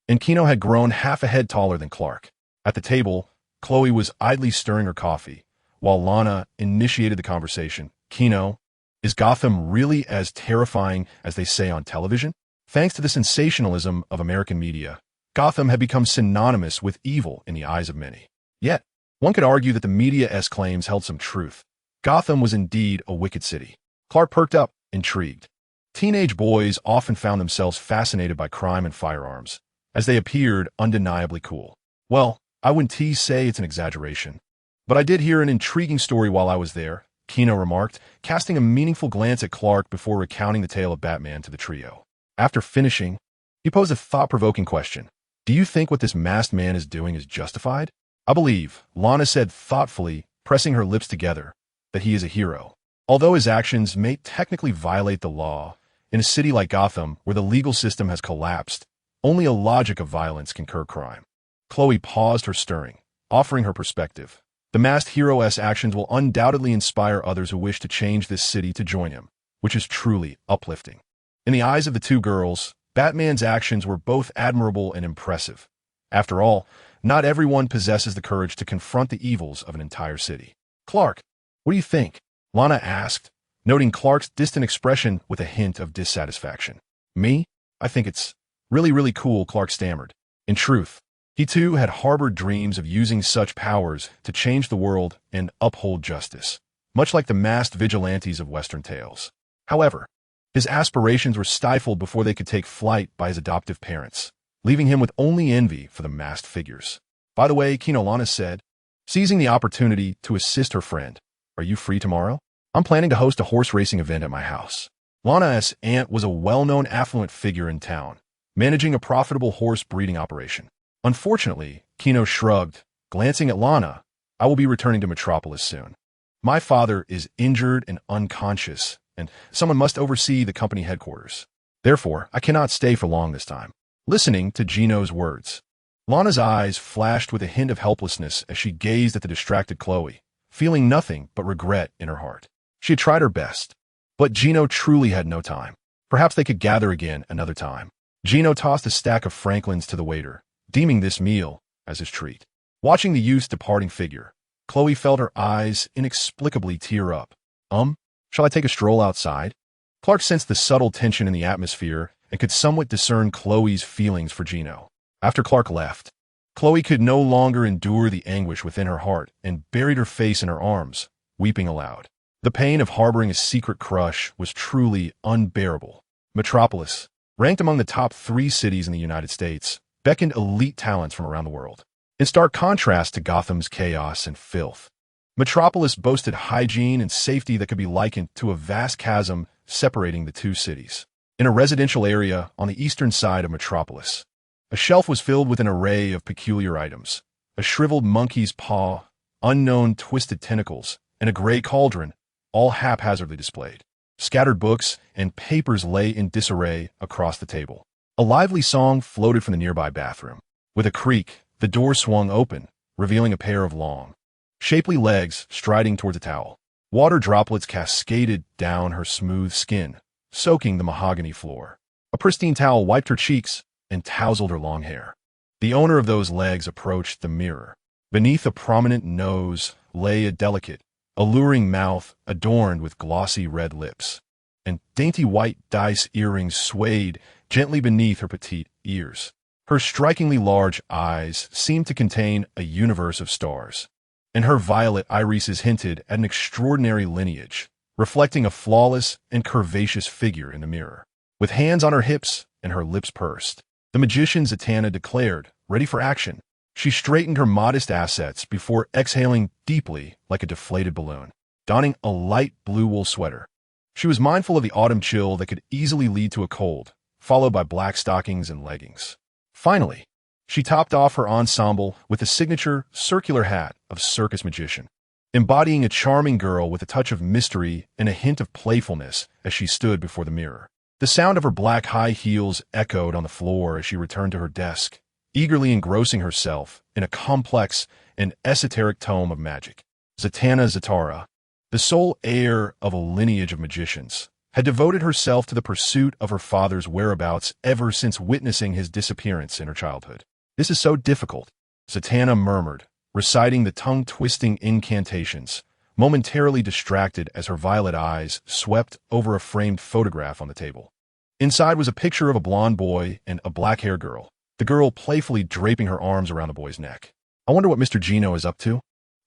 and Gino had grown half a head taller than Clark. At the table, Chloe was idly stirring her coffee, while Lana initiated the conversation. "Gino, is Gotham really as terrifying as they say on television?" Thanks to the sensationalism of American media, Gotham had become synonymous with evil in the eyes of many. Yet, one could argue that the media's claims held some truth. Gotham was indeed a wicked city. Clark perked up, intrigued. Teenage boys often found themselves fascinated by crime and firearms, as they appeared undeniably cool. "Well, I wouldn't say it's an exaggeration, but I did hear an intriguing story while I was there," Gino remarked, casting a meaningful glance at Clark before recounting the tale of Batman to the trio. After finishing, he posed a thought-provoking question. "Do you think what this masked man is doing is justified?" "I believe," Lana said thoughtfully, pressing her lips together, "that he is a hero. Although his actions may technically violate the law, in a city like Gotham, where the legal system has collapsed, only a logic of violence can curb crime." Chloe paused her stirring, offering her perspective. "The masked hero's actions will undoubtedly inspire others who wish to change this city to join him, which is truly uplifting." In the eyes of the two girls, Batman's actions were both admirable and impressive. After all, not everyone possesses the courage to confront the evils of an entire city. "Clark, what do you think?" Lana asked, noting Clark's distant expression with a hint of dissatisfaction. "Me? I think it's really cool," Clark stammered. In truth, he too had harbored dreams of using such powers to change the world and uphold justice, much like the masked vigilantes of Western tales. However, his aspirations were stifled before they could take flight by his adoptive parents, leaving him with only envy for the masked figures. "By the way," Lana said, seizing the opportunity to assist her friend, "are you free tomorrow? I'm planning to host a horse racing event at my house." Lana's aunt was a well-known affluent figure in town, managing a profitable horse breeding operation. "Unfortunately," Gino shrugged, glancing at Lana, "I will be returning to Metropolis soon. My father is injured and unconscious, and someone must oversee the company headquarters. Therefore, I cannot stay for long this time." Listening to Gino's words, Lana's eyes flashed with a hint of helplessness as she gazed at the distracted Chloe, feeling nothing but regret in her heart. She had tried her best, but Gino truly had no time. Perhaps they could gather again another time. Gino tossed a stack of Franklins to the waiter, deeming this meal as his treat. Watching the youth's departing figure, Chloe felt her eyes inexplicably tear up. Shall I take a stroll outside?" Clark sensed the subtle tension in the atmosphere and could somewhat discern Chloe's feelings for Gino. After Clark left, Chloe could no longer endure the anguish within her heart and buried her face in her arms, weeping aloud. The pain of harboring a secret crush was truly unbearable. Metropolis, ranked among the top 3 cities in the United States, beckoned elite talents from around the world. In stark contrast to Gotham's chaos and filth, Metropolis boasted hygiene and safety that could be likened to a vast chasm separating the two cities. In a residential area on the eastern side of Metropolis, A shelf was filled with an array of peculiar items. A shriveled monkey's paw, unknown twisted tentacles, and a gray cauldron, all haphazardly displayed. Scattered books and papers lay in disarray across the table. A lively song floated from the nearby bathroom. With a creak, the door swung open, revealing a pair of long, shapely legs striding towards a towel. Water droplets cascaded down her smooth skin, soaking the mahogany floor. A pristine towel wiped her cheeks and tousled her long hair. The owner of those legs approached the mirror. Beneath a prominent nose lay a delicate, alluring mouth adorned with glossy red lips, and dainty white dice earrings swayed gently beneath her petite ears. Her strikingly large eyes seemed to contain a universe of stars, and her violet irises hinted at an extraordinary lineage, reflecting a flawless and curvaceous figure in the mirror. With hands on her hips and her lips pursed, the magician Zatanna declared, ready for action. She straightened her modest assets before exhaling deeply like a deflated balloon, donning a light blue wool sweater. She was mindful of the autumn chill that could easily lead to a cold, followed by black stockings and leggings. Finally, she topped off her ensemble with a signature circular hat of circus magician, embodying a charming girl with a touch of mystery and a hint of playfulness as she stood before the mirror. The sound of her black high heels echoed on the floor as she returned to her desk, eagerly engrossing herself in a complex and esoteric tome of magic. Zatanna Zatara, the sole heir of a lineage of magicians, had devoted herself to the pursuit of her father's whereabouts ever since witnessing his disappearance in her childhood. "This is so difficult," Zatanna murmured, reciting the tongue-twisting incantations, momentarily distracted as her violet eyes swept over a framed photograph on the table. Inside was a picture of a blonde boy and a black-haired girl, the girl playfully draping her arms around the boy's neck. "I wonder what Mr. Gino is up to?"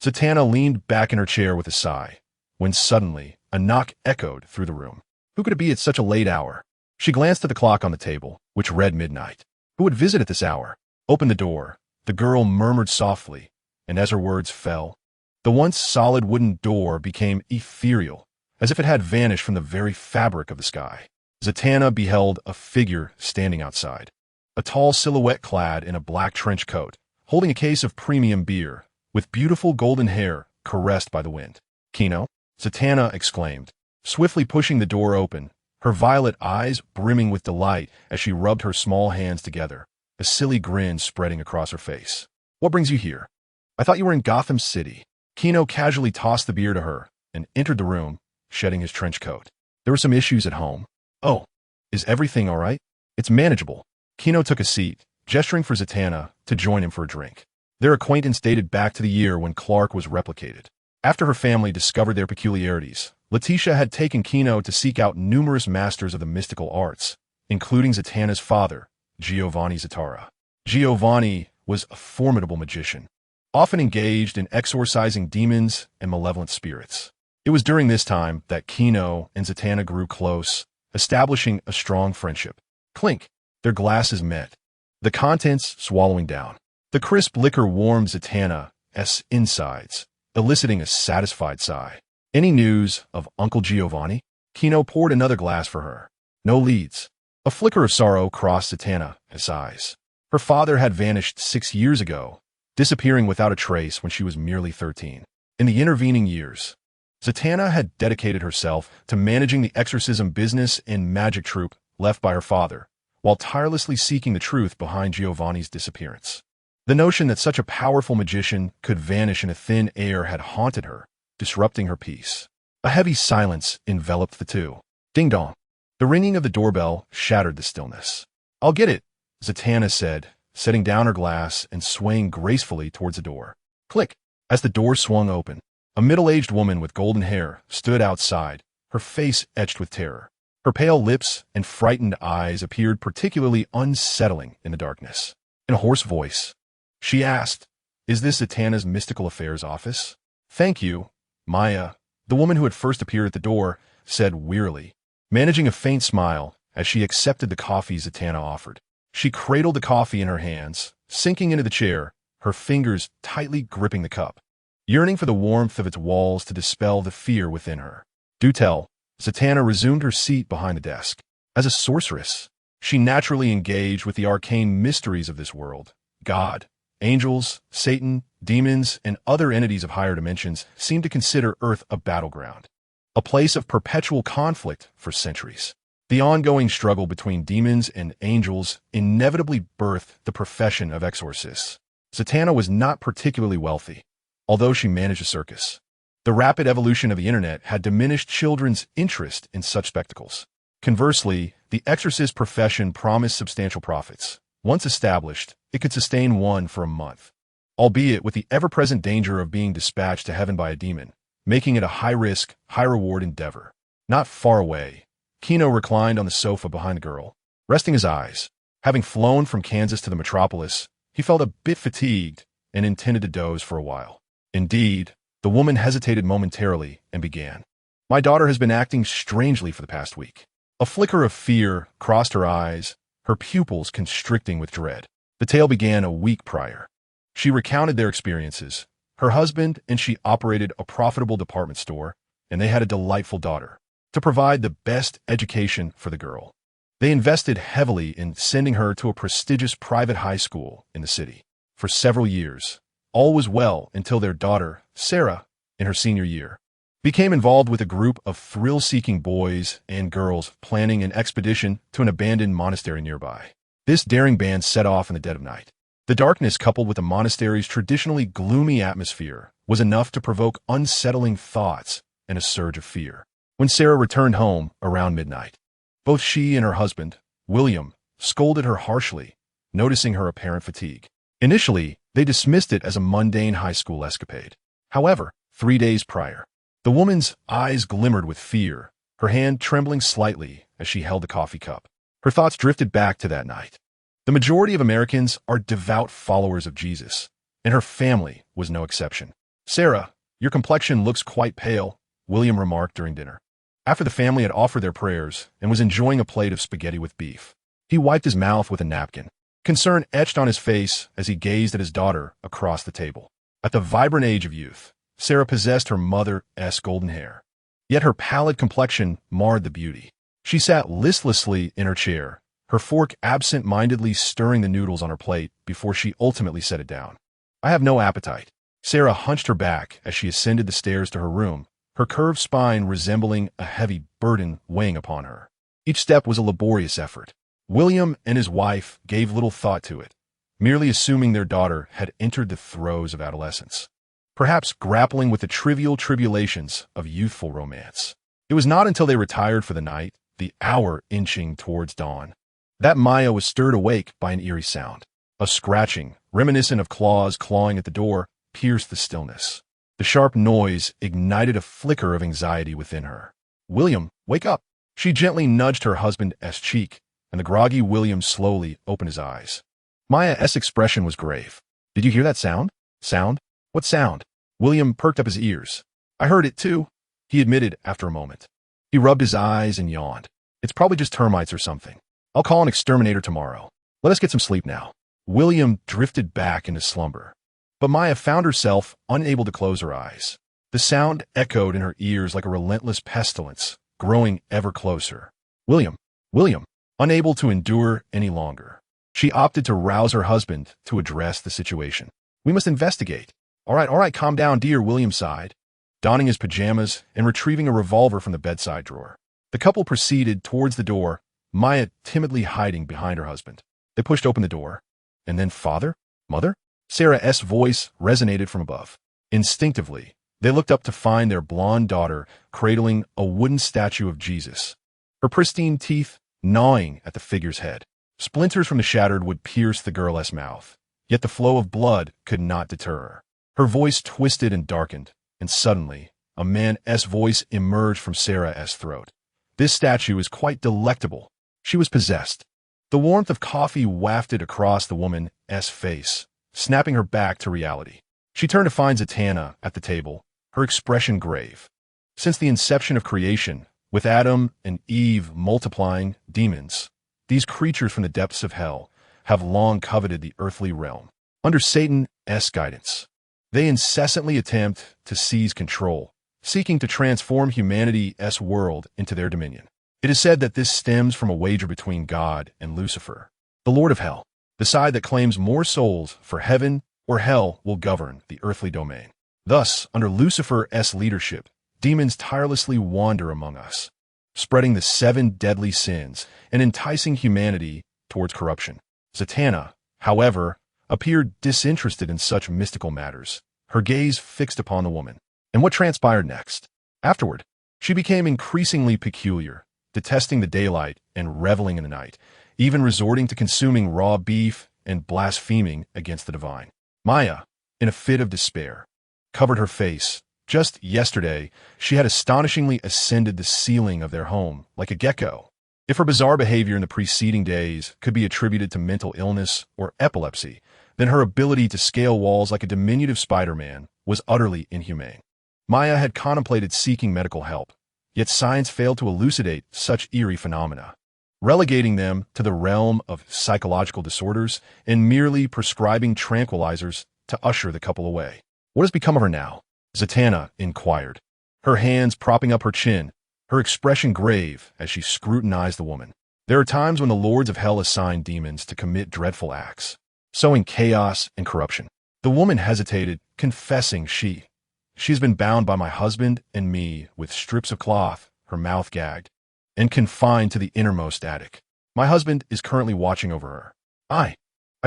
Zatanna leaned back in her chair with a sigh, when suddenly a knock echoed through the room. Who could it be at such a late hour? She glanced at the clock on the table, which read midnight. Who would visit at this hour? "Open the door," the girl murmured softly, and as her words fell, the once solid wooden door became ethereal, as if it had vanished from the very fabric of the sky. Zatanna beheld a figure standing outside, a tall silhouette clad in a black trench coat, holding a case of premium beer, with beautiful golden hair caressed by the wind. "Gino?" Zatanna exclaimed, swiftly pushing the door open, her violet eyes brimming with delight as she rubbed her small hands together, a silly grin spreading across her face. "What brings you here? I thought you were in Gotham City." Gino casually tossed the beer to her and entered the room, shedding his trench coat. "There were some issues at home." "Oh, is everything all right?" "It's manageable." Gino took a seat, gesturing for Zatanna to join him for a drink. Their acquaintance dated back to the year when Clark was replicated. After her family discovered their peculiarities, Letitia had taken Gino to seek out numerous masters of the mystical arts, including Zatanna's father, Giovanni Zatara. Giovanni was a formidable magician, often engaged in exorcising demons and malevolent spirits. It was during this time that Gino and Zatanna grew close, establishing a strong friendship. Clink, their glasses met, the contents swallowing down. The crisp liquor warmed Zatanna's insides, eliciting a satisfied sigh. "Any news of Uncle Giovanni?" Gino poured another glass for her. "No leads." A flicker of sorrow crossed Zatanna's eyes. Her father had vanished 6 years ago, disappearing without a trace when she was merely 13. In the intervening years, Zatanna had dedicated herself to managing the exorcism business and magic troupe left by her father, while tirelessly seeking the truth behind Giovanni's disappearance. The notion that such a powerful magician could vanish in a thin air had haunted her, disrupting her peace. A heavy silence enveloped the two. Ding-dong. The ringing of the doorbell shattered the stillness. "I'll get it," Zatanna said, setting down her glass and swaying gracefully towards the door. Click. As the door swung open, a middle-aged woman with golden hair stood outside, her face etched with terror. Her pale lips and frightened eyes appeared particularly unsettling in the darkness. In a hoarse voice, she asked, "Is this Zatanna's Mystical Affairs office?" "Thank you, Maya," the woman who had first appeared at the door said wearily, managing a faint smile as she accepted the coffee Zatanna offered. She cradled the coffee in her hands, sinking into the chair, her fingers tightly gripping the cup, yearning for the warmth of its walls to dispel the fear within her. "Do tell." Zatanna resumed her seat behind the desk. "As a sorceress," She naturally engaged with the arcane mysteries of this world. God, angels, Satan, demons, and other entities of higher dimensions seemed to consider Earth a battleground, a place of perpetual conflict for centuries. The ongoing struggle between demons and angels inevitably birthed the profession of exorcists. Zatanna was not particularly wealthy, although she managed a circus. The rapid evolution of the internet had diminished children's interest in such spectacles. Conversely, the exorcist profession promised substantial profits. Once established, it could sustain one for a month, albeit with the ever-present danger of being dispatched to heaven by a demon, making it a high-risk, high-reward endeavor. Not far away, Gino reclined on the sofa behind the girl, resting his eyes. Having flown from Kansas to the metropolis, he felt a bit fatigued and intended to doze for a while. Indeed, the woman hesitated momentarily and began. "My daughter has been acting strangely for the past week." A flicker of fear crossed her eyes, her pupils constricting with dread. The tale began a week prior. She recounted their experiences. Her husband and she operated a profitable department store, and they had a delightful daughter. To provide the best education for the girl, they invested heavily in sending her to a prestigious private high school in the city. For several years, all was well until their daughter, Sarah, in her senior year, became involved with a group of thrill-seeking boys and girls planning an expedition to an abandoned monastery nearby. This daring band set off in the dead of night. The darkness, coupled with the monastery's traditionally gloomy atmosphere, was enough to provoke unsettling thoughts and a surge of fear. When Sarah returned home around midnight, both she and her husband, William, scolded her harshly, noticing her apparent fatigue. Initially, they dismissed it as a mundane high school escapade. However, 3 days prior, the woman's eyes glimmered with fear, her hand trembling slightly as she held the coffee cup. Her thoughts drifted back to that night. The majority of Americans are devout followers of Jesus, and her family was no exception. "Sarah, your complexion looks quite pale," William remarked during dinner, after the family had offered their prayers and was enjoying a plate of spaghetti with beef. He wiped his mouth with a napkin. Concern etched on his face as he gazed at his daughter across the table. At the vibrant age of youth, Sarah possessed her mother's golden hair, yet her pallid complexion marred the beauty. She sat listlessly in her chair, her fork absent-mindedly stirring the noodles on her plate before she ultimately set it down. "I have no appetite." Sarah hunched her back as she ascended the stairs to her room, her curved spine resembling a heavy burden weighing upon her. Each step was a laborious effort. William and his wife gave little thought to it, merely assuming their daughter had entered the throes of adolescence, perhaps grappling with the trivial tribulations of youthful romance. It was not until they retired for the night, the hour inching towards dawn, that Maya was stirred awake by an eerie sound. A scratching, reminiscent of claws clawing at the door, pierced the stillness. The sharp noise ignited a flicker of anxiety within her. "William, wake up!" She gently nudged her husband's cheek, and the groggy William slowly opened his eyes. Maya's expression was grave. "Did you hear that sound?" "Sound? What sound?" William perked up his ears. "I heard it too," he admitted after a moment. He rubbed his eyes and yawned. "It's probably just termites or something. I'll call an exterminator tomorrow. Let us get some sleep now." William drifted back into slumber, but Maya found herself unable to close her eyes. The sound echoed in her ears like a relentless pestilence, growing ever closer. "William! William!" Unable to endure any longer, she opted to rouse her husband to address the situation. "We must investigate." All right, calm down, dear," William sighed, donning his pajamas and retrieving a revolver from the bedside drawer. The couple proceeded towards the door, Maya timidly hiding behind her husband. They pushed open the door, and then "Father? Mother?" Sarah's voice resonated from above. Instinctively, they looked up to find their blonde daughter cradling a wooden statue of Jesus, her pristine teeth gnawing at the figure's head. Splinters from the shattered wood pierced the girl's mouth, yet the flow of blood could not deter her. Her voice twisted and darkened, and suddenly, a man's voice emerged from Sarah's throat. "This statue is quite delectable." She was possessed. The warmth of coffee wafted across the woman's face, snapping her back to reality. She turned to find Zatanna at the table, her expression grave. Since the inception of creation, with Adam and Eve multiplying demons, these creatures from the depths of hell have long coveted the earthly realm. Under Satan's guidance, they incessantly attempt to seize control, seeking to transform humanity's world into their dominion. It is said that this stems from a wager between God and Lucifer, the Lord of Hell. The side that claims more souls for heaven or hell will govern the earthly domain. Thus, under Lucifer's leadership, demons tirelessly wander among us, spreading the 7 deadly sins and enticing humanity towards corruption. Zatanna, however, appeared disinterested in such mystical matters, her gaze fixed upon the woman. And what transpired next? Afterward, she became increasingly peculiar, detesting the daylight and reveling in the night, even resorting to consuming raw beef and blaspheming against the divine. Maya, in a fit of despair, covered her face. Just yesterday, she had astonishingly ascended the ceiling of their home like a gecko. If her bizarre behavior in the preceding days could be attributed to mental illness or epilepsy, then her ability to scale walls like a diminutive Spider-Man was utterly inhumane. Maya had contemplated seeking medical help, yet science failed to elucidate such eerie phenomena, relegating them to the realm of psychological disorders and merely prescribing tranquilizers to usher the couple away. What has become of her now? Zatanna inquired, her hands propping up her chin, her expression grave as she scrutinized the woman. There are times when the lords of hell assign demons to commit dreadful acts, sowing chaos and corruption. The woman hesitated, confessing she's been bound by my husband and me with strips of cloth, her mouth gagged, and confined to the innermost attic. My husband is currently watching over her. I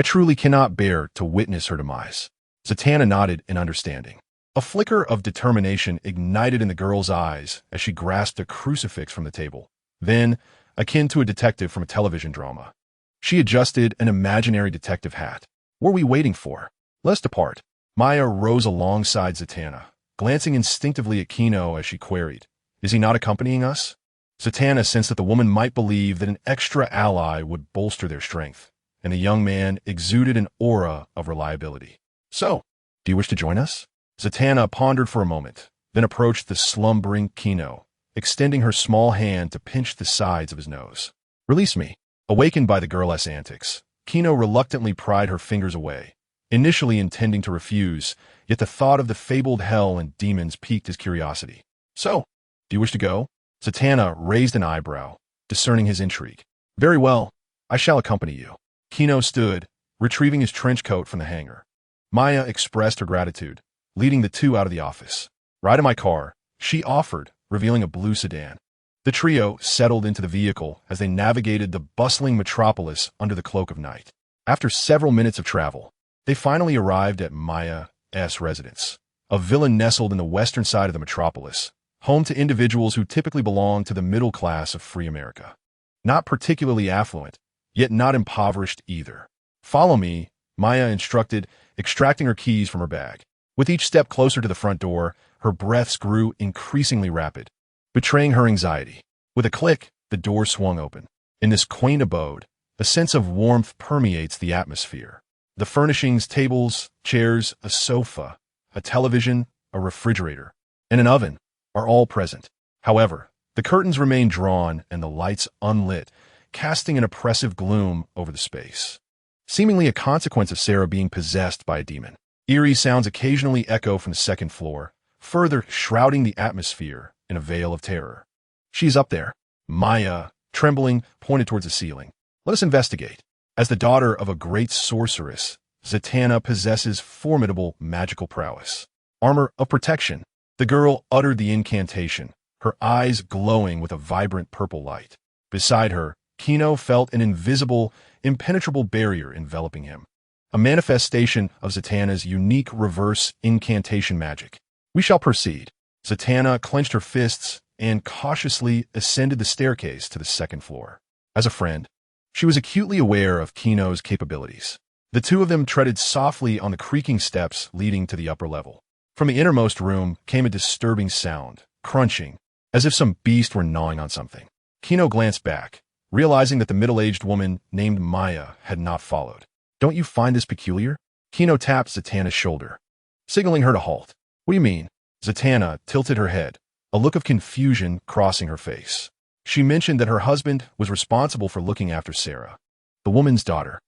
truly cannot bear to witness her demise. Zatanna nodded in understanding. A flicker of determination ignited in the girl's eyes as she grasped a crucifix from the table. Then, akin to a detective from a television drama, she adjusted an imaginary detective hat. What are we waiting for? Let us depart. Maya rose alongside Zatanna, glancing instinctively at Gino as she queried, "Is he not accompanying us?" Zatanna sensed that the woman might believe that an extra ally would bolster their strength, and the young man exuded an aura of reliability. "So, do you wish to join us?" Zatanna pondered for a moment, then approached the slumbering Gino, extending her small hand to pinch the sides of his nose. "Release me." Awakened by the girl's antics, Gino reluctantly pried her fingers away, initially intending to refuse, yet the thought of the fabled hell and demons piqued his curiosity. "So, do you wish to go?" Zatanna raised an eyebrow, discerning his intrigue. "Very well, I shall accompany you." Gino stood, retrieving his trench coat from the hanger. Maya expressed her gratitude, leading the two out of the office. "Ride in my car," she offered, revealing a blue sedan. The trio settled into the vehicle as they navigated the bustling metropolis under the cloak of night. After several minutes of travel, they finally arrived at Maya's residence, a villa nestled in the western side of the metropolis, home to individuals who typically belong to the middle class of free America. Not particularly affluent, yet not impoverished either. "Follow me," Maya instructed, extracting her keys from her bag. With each step closer to the front door, her breaths grew increasingly rapid, betraying her anxiety. With a click, the door swung open. In this quaint abode, a sense of warmth permeates the atmosphere. The furnishings, tables, chairs, a sofa, a television, a refrigerator, and an oven are all present. However, the curtains remain drawn and the lights unlit, casting an oppressive gloom over the space, seemingly a consequence of Sarah being possessed by a demon. Eerie sounds occasionally echo from the second floor, further shrouding the atmosphere in a veil of terror. "She's up there." Maya, trembling, pointed towards the ceiling. "Let us investigate." As the daughter of a great sorceress, Zatanna possesses formidable magical prowess. Armor of protection. The girl uttered the incantation, her eyes glowing with a vibrant purple light. Beside her, Gino felt an invisible, impenetrable barrier enveloping him, a manifestation of Zatanna's unique reverse incantation magic. "We shall proceed." Zatanna clenched her fists and cautiously ascended the staircase to the second floor. As a friend, she was acutely aware of Gino's capabilities. The two of them treaded softly on the creaking steps leading to the upper level. From the innermost room came a disturbing sound, crunching, as if some beast were gnawing on something. Gino glanced back, realizing that the middle-aged woman named Maya had not followed. "Don't you find this peculiar?" Gino tapped Zatanna's shoulder, signaling her to halt. "What do you mean?" Zatanna tilted her head, a look of confusion crossing her face. She mentioned that her husband was responsible for looking after Sarah, the woman's daughter.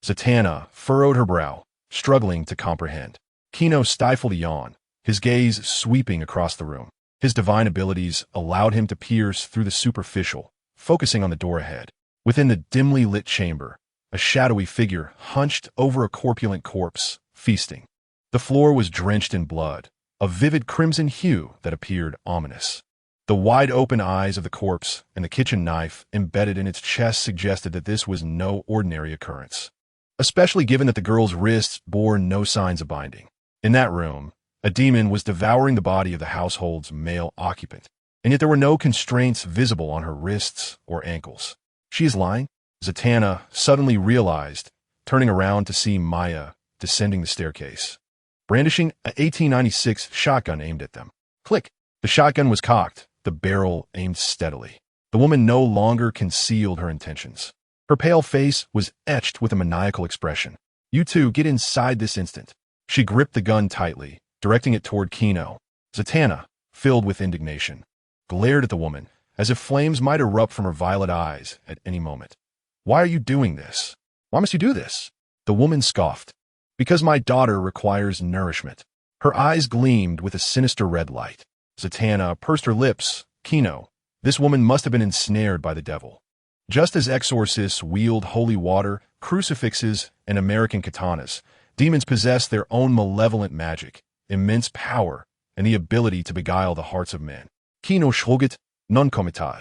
Zatanna furrowed her brow, struggling to comprehend. Gino stifled a yawn, his gaze sweeping across the room. His divine abilities allowed him to pierce through the superficial, focusing on the door ahead. Within the dimly lit chamber, a shadowy figure hunched over a corpulent corpse, feasting. The floor was drenched in blood, a vivid crimson hue that appeared ominous. The wide-open eyes of the corpse and the kitchen knife embedded in its chest suggested that this was no ordinary occurrence, especially given that the girl's wrists bore no signs of binding. In that room, a demon was devouring the body of the household's male occupant, and yet there were no constraints visible on her wrists or ankles. She is lying? Zatanna suddenly realized, turning around to see Maya descending the staircase, brandishing an 1896 shotgun aimed at them. Click! The shotgun was cocked, the barrel aimed steadily. The woman no longer concealed her intentions. Her pale face was etched with a maniacal expression. You two, get inside this instant. She gripped the gun tightly, directing it toward Gino. Zatanna, filled with indignation, glared at the woman, as if flames might erupt from her violet eyes at any moment. Why are you doing this? Why must you do this? The woman scoffed. Because my daughter requires nourishment. Her eyes gleamed with a sinister red light. Zatanna pursed her lips. Gino, this woman must have been ensnared by the devil. Just as exorcists wield holy water, crucifixes, and American katanas, demons possess their own malevolent magic, immense power, and the ability to beguile the hearts of men. Gino shrugged, non committal.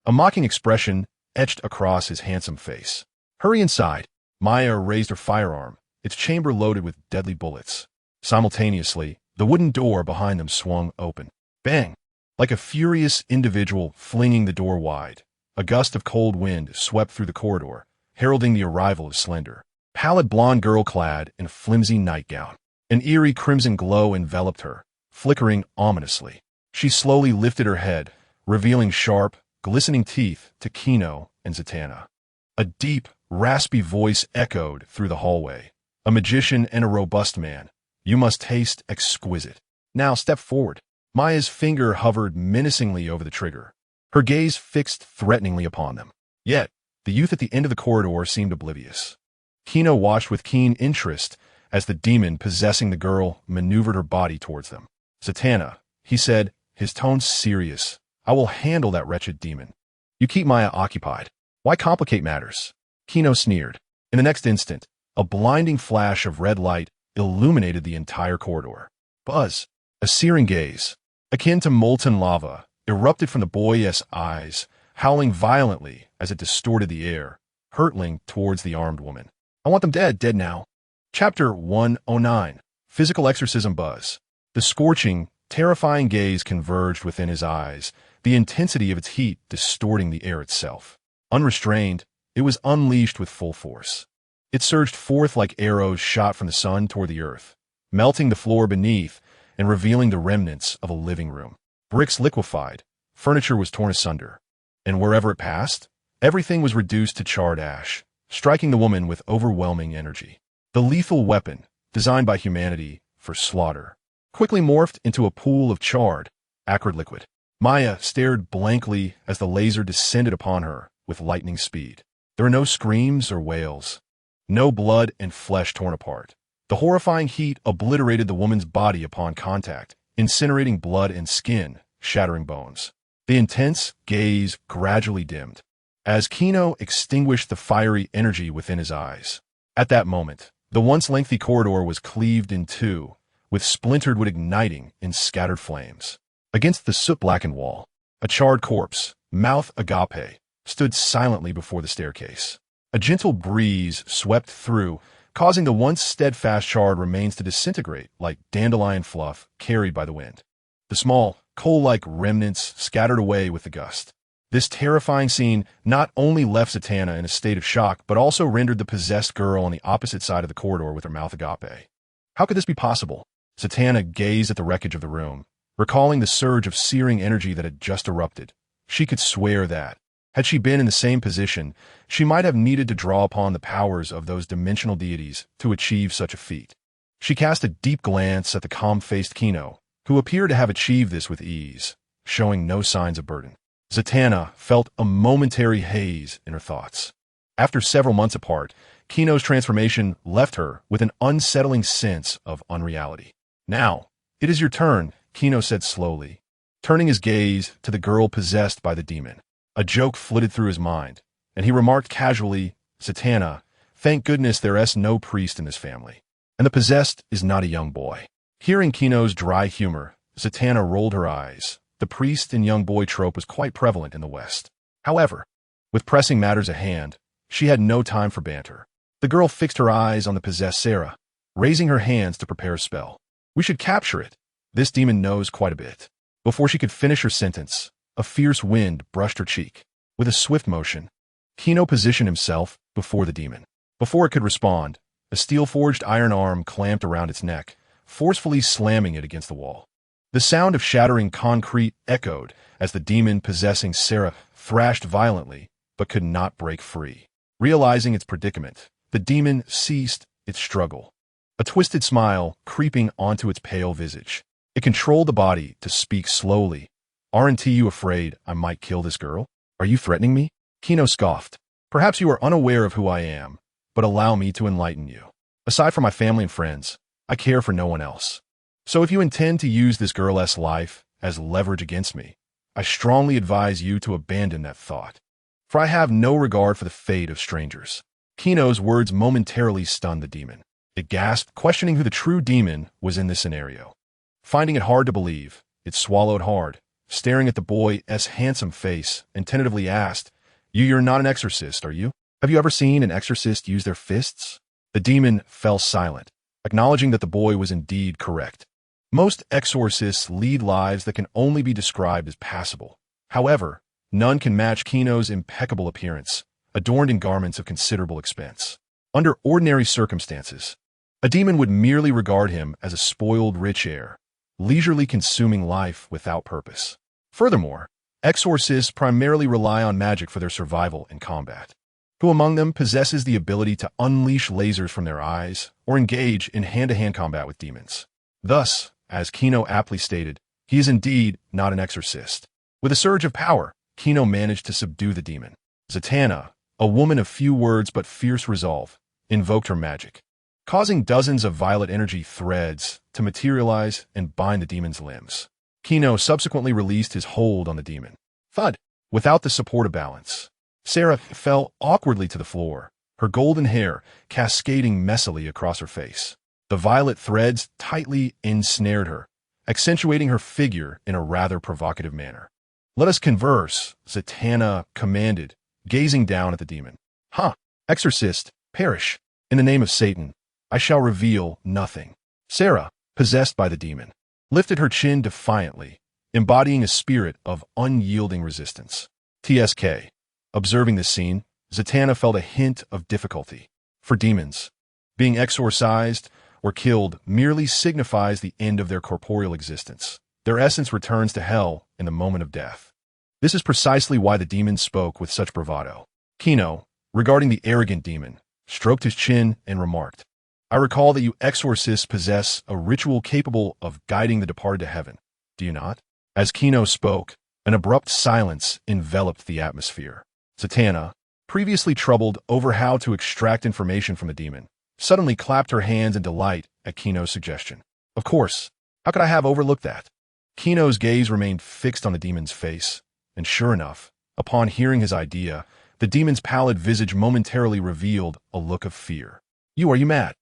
A mocking expression etched across his handsome face. Hurry inside. Maya raised her firearm, its chamber loaded with deadly bullets. Simultaneously, the wooden door behind them swung open. Bang! Like a furious individual flinging the door wide, a gust of cold wind swept through the corridor, heralding the arrival of slender, pallid blonde girl clad in a flimsy nightgown. An eerie crimson glow enveloped her, flickering ominously. She slowly lifted her head, revealing sharp, glistening teeth to Gino and Zatanna. A deep, raspy voice echoed through the hallway. A magician and a robust man. You must taste exquisite. Now step forward. Maya's finger hovered menacingly over the trigger, her gaze fixed threateningly upon them. Yet, the youth at the end of the corridor seemed oblivious. Gino watched with keen interest as the demon possessing the girl maneuvered her body towards them. Zatanna, he said, his tone serious, I will handle that wretched demon. You keep Maya occupied. Why complicate matters? Gino sneered. In the next instant, a blinding flash of red light illuminated the entire corridor. Buzz, a searing gaze, akin to molten lava, erupted from the boy's eyes, howling violently as it distorted the air, hurtling towards the armed woman. I want them dead now. Chapter 109, Physical Exorcism Buzz. The scorching, terrifying gaze converged within his eyes, the intensity of its heat distorting the air itself. Unrestrained, it was unleashed with full force. It surged forth like arrows shot from the sun toward the earth, melting the floor beneath and revealing the remnants of a living room. Bricks liquefied, furniture was torn asunder, and wherever it passed, everything was reduced to charred ash, striking the woman with overwhelming energy. The lethal weapon, designed by humanity for slaughter, quickly morphed into a pool of charred, acrid liquid. Maya stared blankly as the laser descended upon her with lightning speed. There were no screams or wails, no blood and flesh torn apart. The horrifying heat obliterated the woman's body upon contact, incinerating blood and skin, shattering bones. The intense gaze gradually dimmed, as Gino extinguished the fiery energy within his eyes. At that moment, the once lengthy corridor was cleaved in two, with splintered wood igniting in scattered flames. Against the soot-blackened wall, a charred corpse, mouth agape, stood silently before the staircase. A gentle breeze swept through, causing the once steadfast charred remains to disintegrate like dandelion fluff carried by the wind. The small, coal-like remnants scattered away with the gust. This terrifying scene not only left Zatanna in a state of shock, but also rendered the possessed girl on the opposite side of the corridor with her mouth agape. How could this be possible? Zatanna gazed at the wreckage of the room, recalling the surge of searing energy that had just erupted. She could swear that, had she been in the same position, she might have needed to draw upon the powers of those dimensional deities to achieve such a feat. She cast a deep glance at the calm-faced Gino, who appeared to have achieved this with ease, showing no signs of burden. Zatanna felt a momentary haze in her thoughts. After several months apart, Gino's transformation left her with an unsettling sense of unreality. Now, it is your turn, Gino said slowly, turning his gaze to the girl possessed by the demon. A joke flitted through his mind, and he remarked casually, "Zatanna, thank goodness there's no priest in this family. And the possessed is not a young boy." Hearing Kino's dry humor, Zatanna rolled her eyes. The priest and young boy trope was quite prevalent in the West. However, with pressing matters at hand, she had no time for banter. The girl fixed her eyes on the possessed Sarah, raising her hands to prepare a spell. "We should capture it. This demon knows quite a bit." Before she could finish her sentence, a fierce wind brushed her cheek. With a swift motion, Kino positioned himself before the demon. Before it could respond, a steel-forged iron arm clamped around its neck, forcefully slamming it against the wall. The sound of shattering concrete echoed as the demon possessing Sarah thrashed violently but could not break free. Realizing its predicament, the demon ceased its struggle, a twisted smile creeping onto its pale visage. It controlled the body to speak slowly. "Aren't you afraid I might kill this girl? Are you threatening me?" Kino scoffed. "Perhaps you are unaware of who I am, but allow me to enlighten you. Aside from my family and friends, I care for no one else. So if you intend to use this girl's life as leverage against me, I strongly advise you to abandon that thought. For I have no regard for the fate of strangers." Kino's words momentarily stunned the demon. It gasped, questioning who the true demon was in this scenario. Finding it hard to believe, it swallowed hard, staring at the boy's handsome face, and tentatively asked, You're not an exorcist, are you? Have you ever seen an exorcist use their fists?" The demon fell silent, acknowledging that the boy was indeed correct. Most exorcists lead lives that can only be described as passable. However, none can match Kino's impeccable appearance, adorned in garments of considerable expense. Under ordinary circumstances, a demon would merely regard him as a spoiled rich heir, leisurely consuming life without purpose. Furthermore, exorcists primarily rely on magic for their survival and combat. Who among them possesses the ability to unleash lasers from their eyes or engage in hand-to-hand combat with demons? Thus, as Kino aptly stated, he is indeed not an exorcist. With a surge of power, Kino managed to subdue the demon. Zatanna, a woman of few words but fierce resolve, invoked her magic, causing dozens of violet energy threads to materialize and bind the demon's limbs. Kino subsequently released his hold on the demon. Thud! Without the support of balance, Sarah fell awkwardly to the floor, her golden hair cascading messily across her face. The violet threads tightly ensnared her, accentuating her figure in a rather provocative manner. "Let us converse," Zatanna commanded, gazing down at the demon. "Huh! Exorcist, perish! In the name of Satan, I shall reveal nothing." Sarah, possessed by the demon, lifted her chin defiantly, embodying a spirit of unyielding resistance. TSK. Observing this scene, Zatanna felt a hint of difficulty. For demons, being exorcised or killed merely signifies the end of their corporeal existence. Their essence returns to hell in the moment of death. This is precisely why the demon spoke with such bravado. Kino, regarding the arrogant demon, stroked his chin and remarked, "I recall that you exorcists possess a ritual capable of guiding the departed to heaven, do you not?" As Kino spoke, an abrupt silence enveloped the atmosphere. Zatanna, previously troubled over how to extract information from the demon, suddenly clapped her hands in delight at Kino's suggestion. "Of course, how could I have overlooked that?" Kino's gaze remained fixed on the demon's face, and sure enough, upon hearing his idea, the demon's pallid visage momentarily revealed a look of fear. Are you mad?"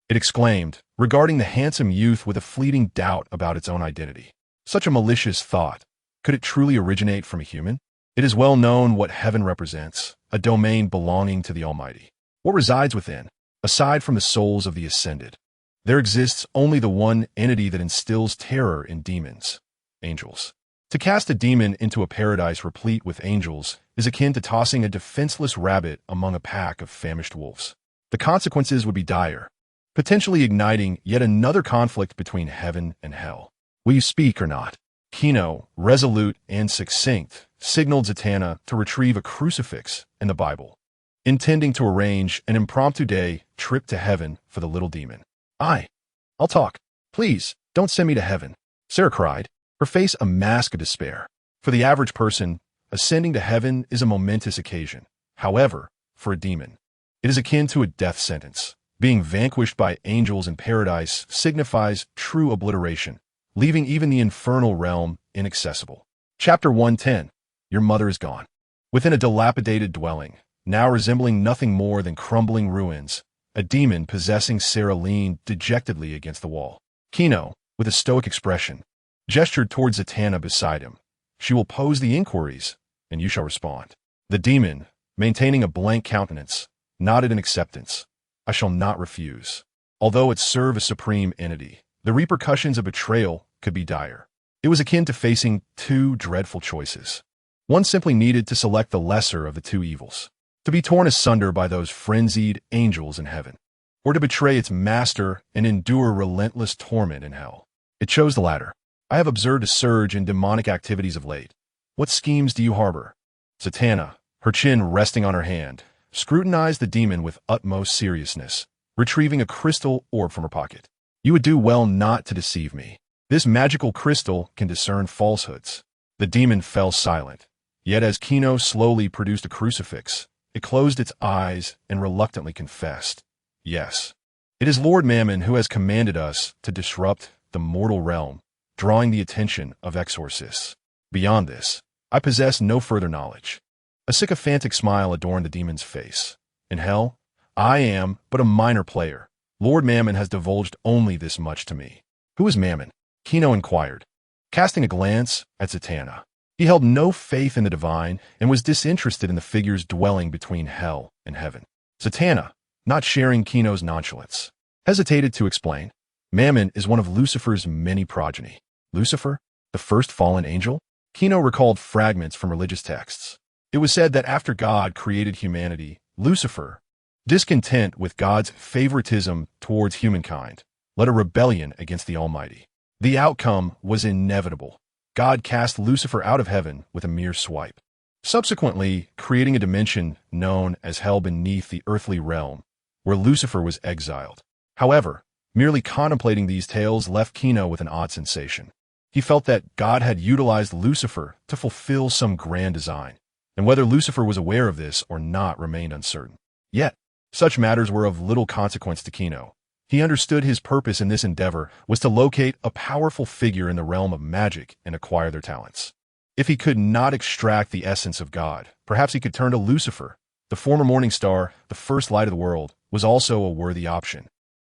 it exclaimed, regarding the handsome youth with a fleeting doubt about its own identity. Such a malicious thought. Could it truly originate from a human? It is well known what heaven represents, a domain belonging to the Almighty. What resides within, aside from the souls of the ascended? There exists only the one entity that instills terror in demons: angels. To cast a demon into a paradise replete with angels is akin to tossing a defenseless rabbit among a pack of famished wolves. The consequences would be dire, potentially igniting yet another conflict between heaven and hell. "Will you speak or not?" Kino, resolute and succinct, signaled Zatanna to retrieve a crucifix and the Bible, intending to arrange an impromptu day trip to heaven for the little demon. I'll talk. Please, don't send me to heaven," Sarah cried, her face a mask of despair. For the average person, ascending to heaven is a momentous occasion. However, for a demon, it is akin to a death sentence. Being vanquished by angels in paradise signifies true obliteration, leaving even the infernal realm inaccessible. Chapter 110. Your mother is gone. Within a dilapidated dwelling, now resembling nothing more than crumbling ruins, a demon possessing Sarah leaned dejectedly against the wall. Gino, with a stoic expression, gestured towards Zatanna beside him. She will pose the inquiries, and you shall respond. The demon, maintaining a blank countenance, nodded in acceptance. I shall not refuse. Although it serve a supreme entity, the repercussions of betrayal could be dire. It was akin to facing two dreadful choices. One simply needed to select the lesser of the two evils, to be torn asunder by those frenzied angels in heaven, or to betray its master and endure relentless torment in hell. It chose the latter. I have observed a surge in demonic activities of late. What schemes do you harbor? Zatanna, her chin resting on her hand, scrutinized the demon with utmost seriousness, retrieving a crystal orb from her pocket. You would do well not to deceive me. This magical crystal can discern falsehoods. The demon fell silent, yet as Gino slowly produced a crucifix, it closed its eyes and reluctantly confessed, yes. It is Lord Mammon who has commanded us to disrupt the mortal realm, drawing the attention of exorcists. Beyond this, I possess no further knowledge. A sycophantic smile adorned the demon's face. In hell, I am but a minor player. Lord Mammon has divulged only this much to me. Who is Mammon? Gino inquired, casting a glance at Zatanna. He held no faith in the divine and was disinterested in the figures dwelling between hell and heaven. Zatanna, not sharing Gino's nonchalance, hesitated to explain. Mammon is one of Lucifer's many progeny. Lucifer, the first fallen angel? Gino recalled fragments from religious texts. It was said that after God created humanity, Lucifer, discontent with God's favoritism towards humankind, led a rebellion against the Almighty. The outcome was inevitable. God cast Lucifer out of heaven with a mere swipe, subsequently creating a dimension known as hell beneath the earthly realm, where Lucifer was exiled. However, merely contemplating these tales left Gino with an odd sensation. He felt that God had utilized Lucifer to fulfill some grand design, and whether Lucifer was aware of this or not remained uncertain. Yet, such matters were of little consequence to Gino. He understood his purpose in this endeavor was to locate a powerful figure in the realm of magic and acquire their talents. If he could not extract the essence of God, perhaps he could turn to Lucifer. The former morning star, the first light of the world, was also a worthy option.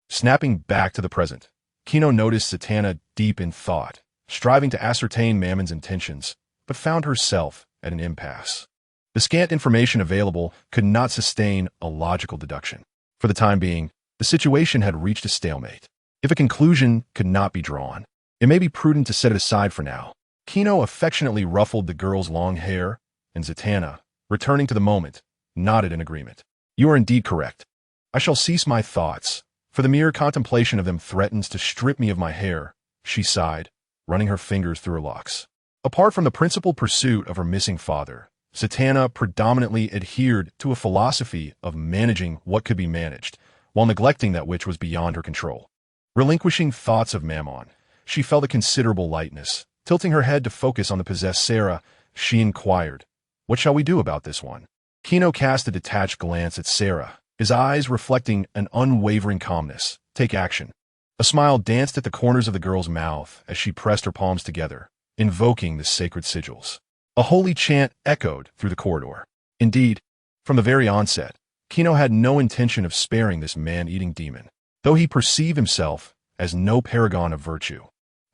Snapping back to the present, Gino noticed Zatanna deep in thought, striving to ascertain Mammon's intentions, but found herself at an impasse. The scant information available could not sustain a logical deduction. For the time being, the situation had reached a stalemate. If a conclusion could not be drawn, it may be prudent to set it aside for now. Gino affectionately ruffled the girl's long hair, and Zatanna, returning to the moment, nodded in agreement. You are indeed correct. I shall cease my thoughts, for the mere contemplation of them threatens to strip me of my hair, she sighed, running her fingers through her locks. Apart from the principal pursuit of her missing father, Zatanna predominantly adhered to a philosophy of managing what could be managed, while neglecting that which was beyond her control. Relinquishing thoughts of Mammon, she felt a considerable lightness. Tilting her head to focus on the possessed Sarah, she inquired, "What shall we do about this one?" Gino cast a detached glance at Sarah, his eyes reflecting an unwavering calmness. Take action. A smile danced at the corners of the girl's mouth as she pressed her palms together, invoking the sacred sigils. A holy chant echoed through the corridor. Indeed, from the very onset, Gino had no intention of sparing this man-eating demon, though he perceived himself as no paragon of virtue.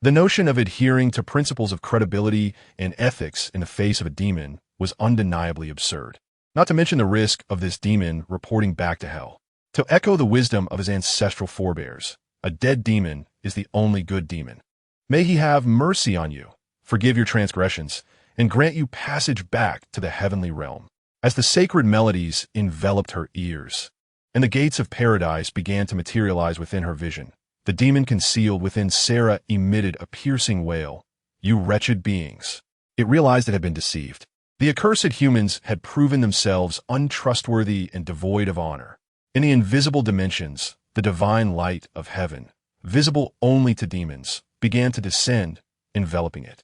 The notion of adhering to principles of credibility and ethics in the face of a demon was undeniably absurd, not to mention the risk of this demon reporting back to hell. To echo the wisdom of his ancestral forebears, a dead demon is the only good demon. May he have mercy on you, forgive your transgressions, and grant you passage back to the heavenly realm. As the sacred melodies enveloped her ears, and the gates of paradise began to materialize within her vision, the demon concealed within Sarah emitted a piercing wail. You wretched beings. It realized it had been deceived. The accursed humans had proven themselves untrustworthy and devoid of honor. In the invisible dimensions, the divine light of heaven, visible only to demons, began to descend, enveloping it.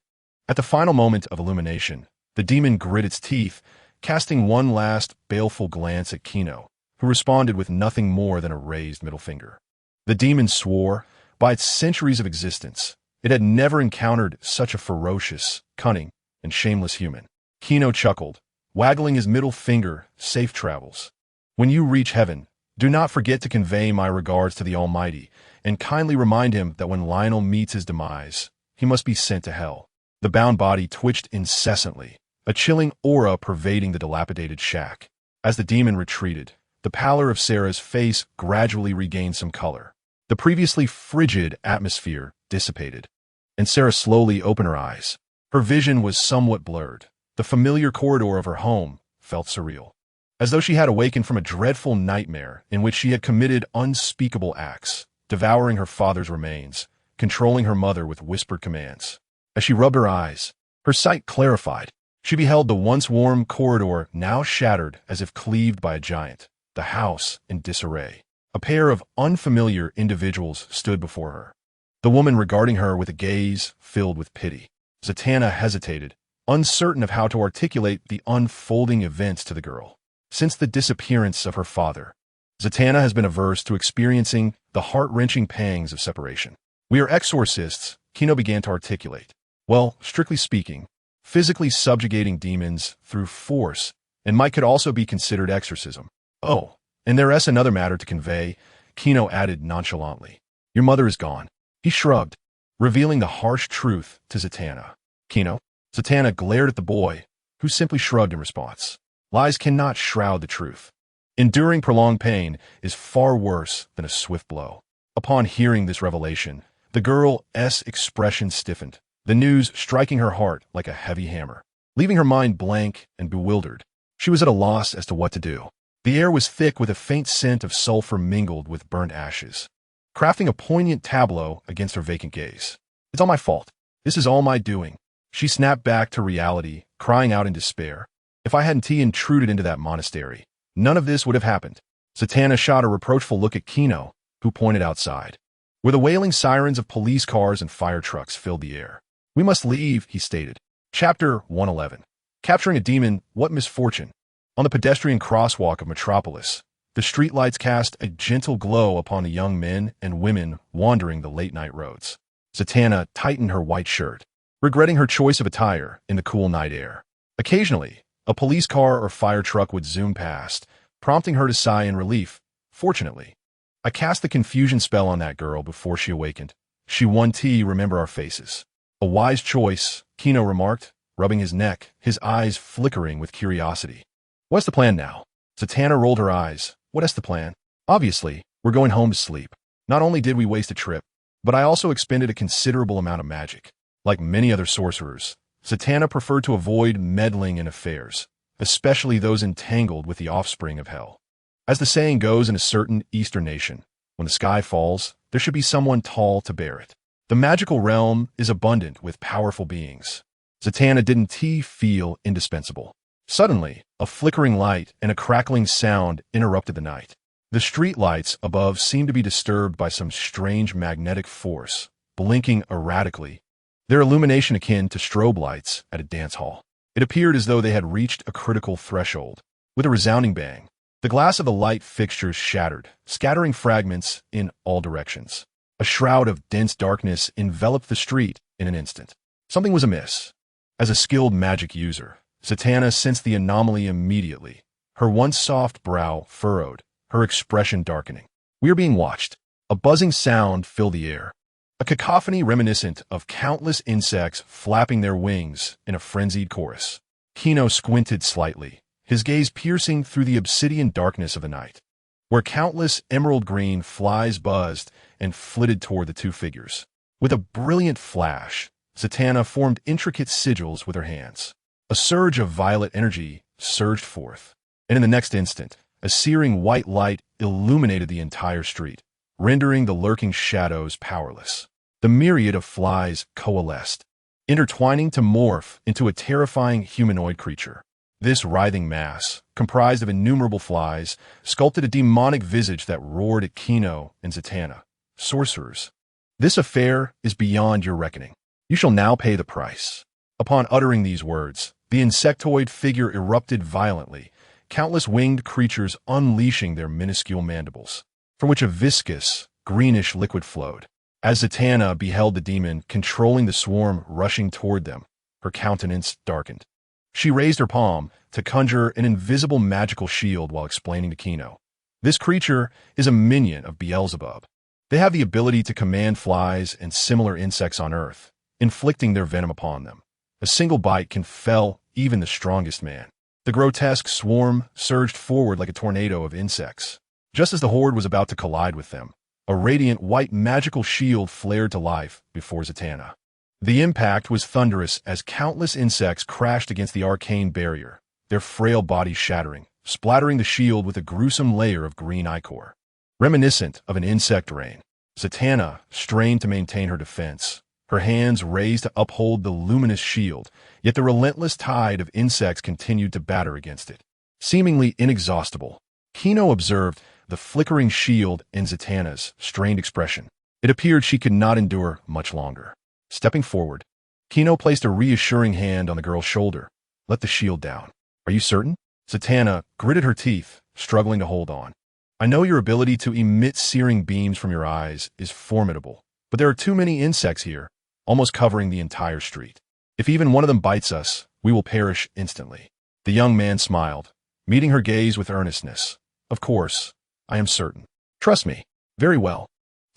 At the final moment of illumination, the demon grit its teeth, casting one last baleful glance at Gino, who responded with nothing more than a raised middle finger. The demon swore, by its centuries of existence, It had never encountered such a ferocious, cunning, and shameless human. Gino chuckled, waggling his middle finger. Safe travels. When you reach heaven, do not forget to convey my regards to the Almighty, and kindly remind him that when Lionel meets his demise, he must be sent to hell. The bound body twitched incessantly, a chilling aura pervading the dilapidated shack. As the demon retreated, the pallor of Sarah's face gradually regained some color. The previously frigid atmosphere dissipated, and Sarah slowly opened her eyes. Her vision was somewhat blurred. The familiar corridor of her home felt surreal, as though she had awakened from a dreadful nightmare in which she had committed unspeakable acts, devouring her father's remains, controlling her mother with whispered commands. As she rubbed her eyes, her sight clarified. She beheld the once warm corridor now shattered as if cleaved by a giant, the house in disarray. A pair of unfamiliar individuals stood before her, the woman regarding her with a gaze filled with pity. Zatanna hesitated, uncertain of how to articulate the unfolding events to the girl. Since the disappearance of her father, Zatanna has been averse to experiencing the heart-wrenching pangs of separation. We are exorcists, Gino began to articulate. Well, strictly speaking, physically subjugating demons through force, and might could also be considered exorcism. Oh, and there is another matter to convey, Gino added nonchalantly. Your mother is gone. He shrugged, revealing the harsh truth to Zatanna. Gino? Zatanna glared at the boy, who simply shrugged in response. Lies cannot shroud the truth. Enduring prolonged pain is far worse than a swift blow. Upon hearing this revelation, the girl's expression stiffened, the news striking her heart like a heavy hammer. Leaving her mind blank and bewildered, she was at a loss as to what to do. The air was thick with a faint scent of sulfur mingled with burnt ashes, crafting a poignant tableau against her vacant gaze. It's all my fault. This is all my doing. She snapped back to reality, crying out in despair. If I hadn't intruded into that monastery, none of this would have happened. Zatanna shot a reproachful look at Gino, who pointed outside, where the wailing sirens of police cars and fire trucks filled the air. We must leave, he stated. Chapter 111. Capturing a demon, what misfortune. On the pedestrian crosswalk of Metropolis, the streetlights cast a gentle glow upon the young men and women wandering the late-night roads. Zatanna tightened her white shirt, regretting her choice of attire in the cool night air. Occasionally, a police car or fire truck would zoom past, prompting her to sigh in relief. Fortunately, I cast the confusion spell on that girl before she awakened. She won remember our faces. A wise choice, Gino remarked, rubbing his neck, his eyes flickering with curiosity. What's the plan now? Zatanna rolled her eyes. What is the plan? Obviously, we're going home to sleep. Not only did we waste a trip, but I also expended a considerable amount of magic. Like many other sorcerers, Zatanna preferred to avoid meddling in affairs, especially those entangled with the offspring of hell. As the saying goes in a certain Eastern nation, when the sky falls, there should be someone tall to bear it. The magical realm is abundant with powerful beings. Zatanna didn't feel indispensable. Suddenly, a flickering light and a crackling sound interrupted the night. The street lights above seemed to be disturbed by some strange magnetic force, blinking erratically, their illumination akin to strobe lights at a dance hall. It appeared as though they had reached a critical threshold. With a resounding bang, the glass of the light fixtures shattered, scattering fragments in all directions. A shroud of dense darkness enveloped the street in an instant. Something was amiss. As a skilled magic user, Zatanna sensed the anomaly immediately, her once soft brow furrowed, her expression darkening. We are being watched. A buzzing sound filled the air, a cacophony reminiscent of countless insects flapping their wings in a frenzied chorus. Gino squinted slightly, his gaze piercing through the obsidian darkness of the night, where countless emerald green flies buzzed and flitted toward the two figures. With a brilliant flash, Zatanna formed intricate sigils with her hands. A surge of violet energy surged forth, and in the next instant, a searing white light illuminated the entire street, rendering the lurking shadows powerless. The myriad of flies coalesced, intertwining to morph into a terrifying humanoid creature. This writhing mass, comprised of innumerable flies, sculpted a demonic visage that roared at Gino and Zatanna. Sorcerers, this affair is beyond your reckoning. You shall now pay the price. Upon uttering these words, the insectoid figure erupted violently, countless winged creatures unleashing their minuscule mandibles, from which a viscous, greenish liquid flowed. As Zatanna beheld the demon controlling the swarm rushing toward them, her countenance darkened. She raised her palm to conjure an invisible magical shield while explaining to Gino. This creature is a minion of Beelzebub. They have the ability to command flies and similar insects on Earth, inflicting their venom upon them. A single bite can fell even the strongest man. The grotesque swarm surged forward like a tornado of insects. Just as the horde was about to collide with them, a radiant white magical shield flared to life before Zatanna. The impact was thunderous as countless insects crashed against the arcane barrier, their frail bodies shattering, splattering the shield with a gruesome layer of green ichor. Reminiscent of an insect rain, Zatanna strained to maintain her defense, her hands raised to uphold the luminous shield, yet the relentless tide of insects continued to batter against it. Seemingly inexhaustible, Gino observed the flickering shield in Zatanna's strained expression. It appeared she could not endure much longer. Stepping forward, Gino placed a reassuring hand on the girl's shoulder. Let the shield down. Are you certain? Zatanna gritted her teeth, struggling to hold on. I know your ability to emit searing beams from your eyes is formidable, but there are too many insects here, almost covering the entire street. If even one of them bites us, we will perish instantly. The young man smiled, meeting her gaze with earnestness. Of course, I am certain. Trust me. Very well.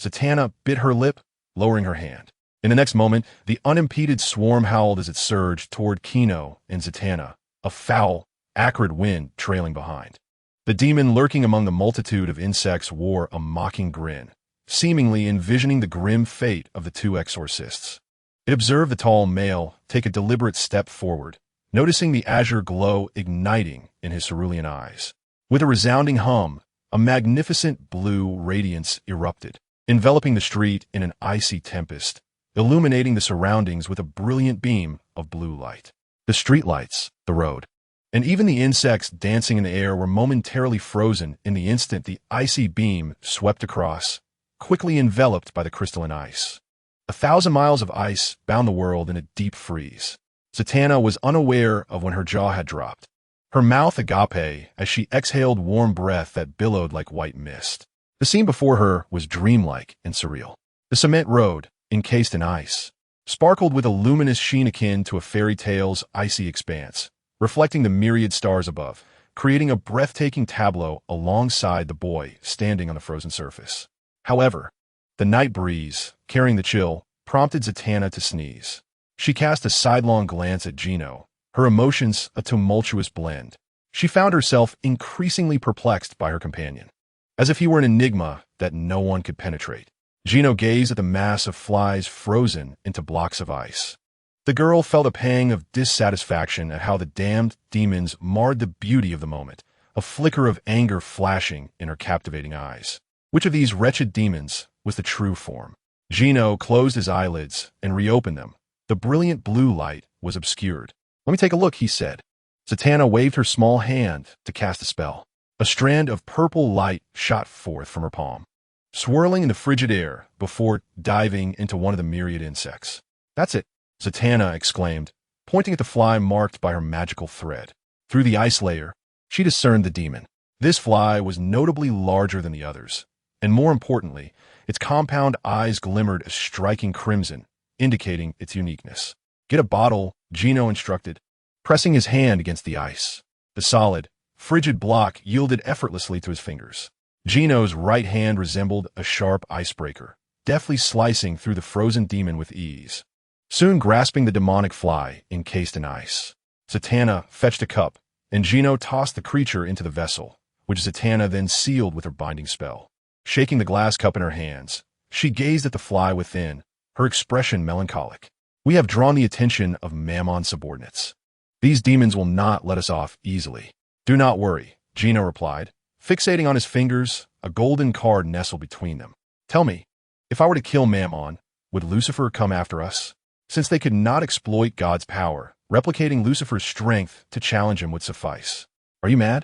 Zatanna bit her lip, lowering her hand. In the next moment, the unimpeded swarm howled as it surged toward Gino and Zatanna, a foul, acrid wind trailing behind. The demon lurking among the multitude of insects wore a mocking grin, seemingly envisioning the grim fate of the two exorcists. It observed the tall male take a deliberate step forward, noticing the azure glow igniting in his cerulean eyes. With a resounding hum, a magnificent blue radiance erupted, enveloping the street in an icy tempest, illuminating the surroundings with a brilliant beam of blue light. The streetlights, the road, and even the insects dancing in the air were momentarily frozen in the instant the icy beam swept across, quickly enveloped by the crystalline ice. 1,000 miles of ice bound the world in a deep freeze. Zatanna was unaware of when her jaw had dropped, her mouth agape as she exhaled warm breath that billowed like white mist. The scene before her was dreamlike and surreal. The cement road, encased in ice, sparkled with a luminous sheen akin to a fairy tale's icy expanse, reflecting the myriad stars above, creating a breathtaking tableau alongside the boy standing on the frozen surface. However, the night breeze, carrying the chill, prompted Zatanna to sneeze. She cast a sidelong glance at Gino, her emotions a tumultuous blend. She found herself increasingly perplexed by her companion, as if he were an enigma that no one could penetrate. Gino gazed at the mass of flies frozen into blocks of ice. The girl felt a pang of dissatisfaction at how the damned demons marred the beauty of the moment, a flicker of anger flashing in her captivating eyes. Which of these wretched demons was the true form? Gino closed his eyelids and reopened them. The brilliant blue light was obscured. Let me take a look, he said. Zatanna waved her small hand to cast a spell. A strand of purple light shot forth from her palm, swirling in the frigid air before diving into one of the myriad insects. That's it, Zatanna exclaimed, pointing at the fly marked by her magical thread. Through the ice layer, she discerned the demon. This fly was notably larger than the others, and more importantly, its compound eyes glimmered a striking crimson, indicating its uniqueness. Get a bottle, Gino instructed, pressing his hand against the ice. The solid, frigid block yielded effortlessly to his fingers. Gino's right hand resembled a sharp icebreaker, deftly slicing through the frozen demon with ease. Soon grasping the demonic fly encased in ice, Zatanna fetched a cup, and Gino tossed the creature into the vessel, which Zatanna then sealed with her binding spell. Shaking the glass cup in her hands, she gazed at the fly within, her expression melancholic. We have drawn the attention of Mammon's subordinates. These demons will not let us off easily. Do not worry, Gino replied, fixating on his fingers, a golden card nestled between them. Tell me, if I were to kill Mammon, would Lucifer come after us? Since they could not exploit God's power, replicating Lucifer's strength to challenge him would suffice. Are you mad?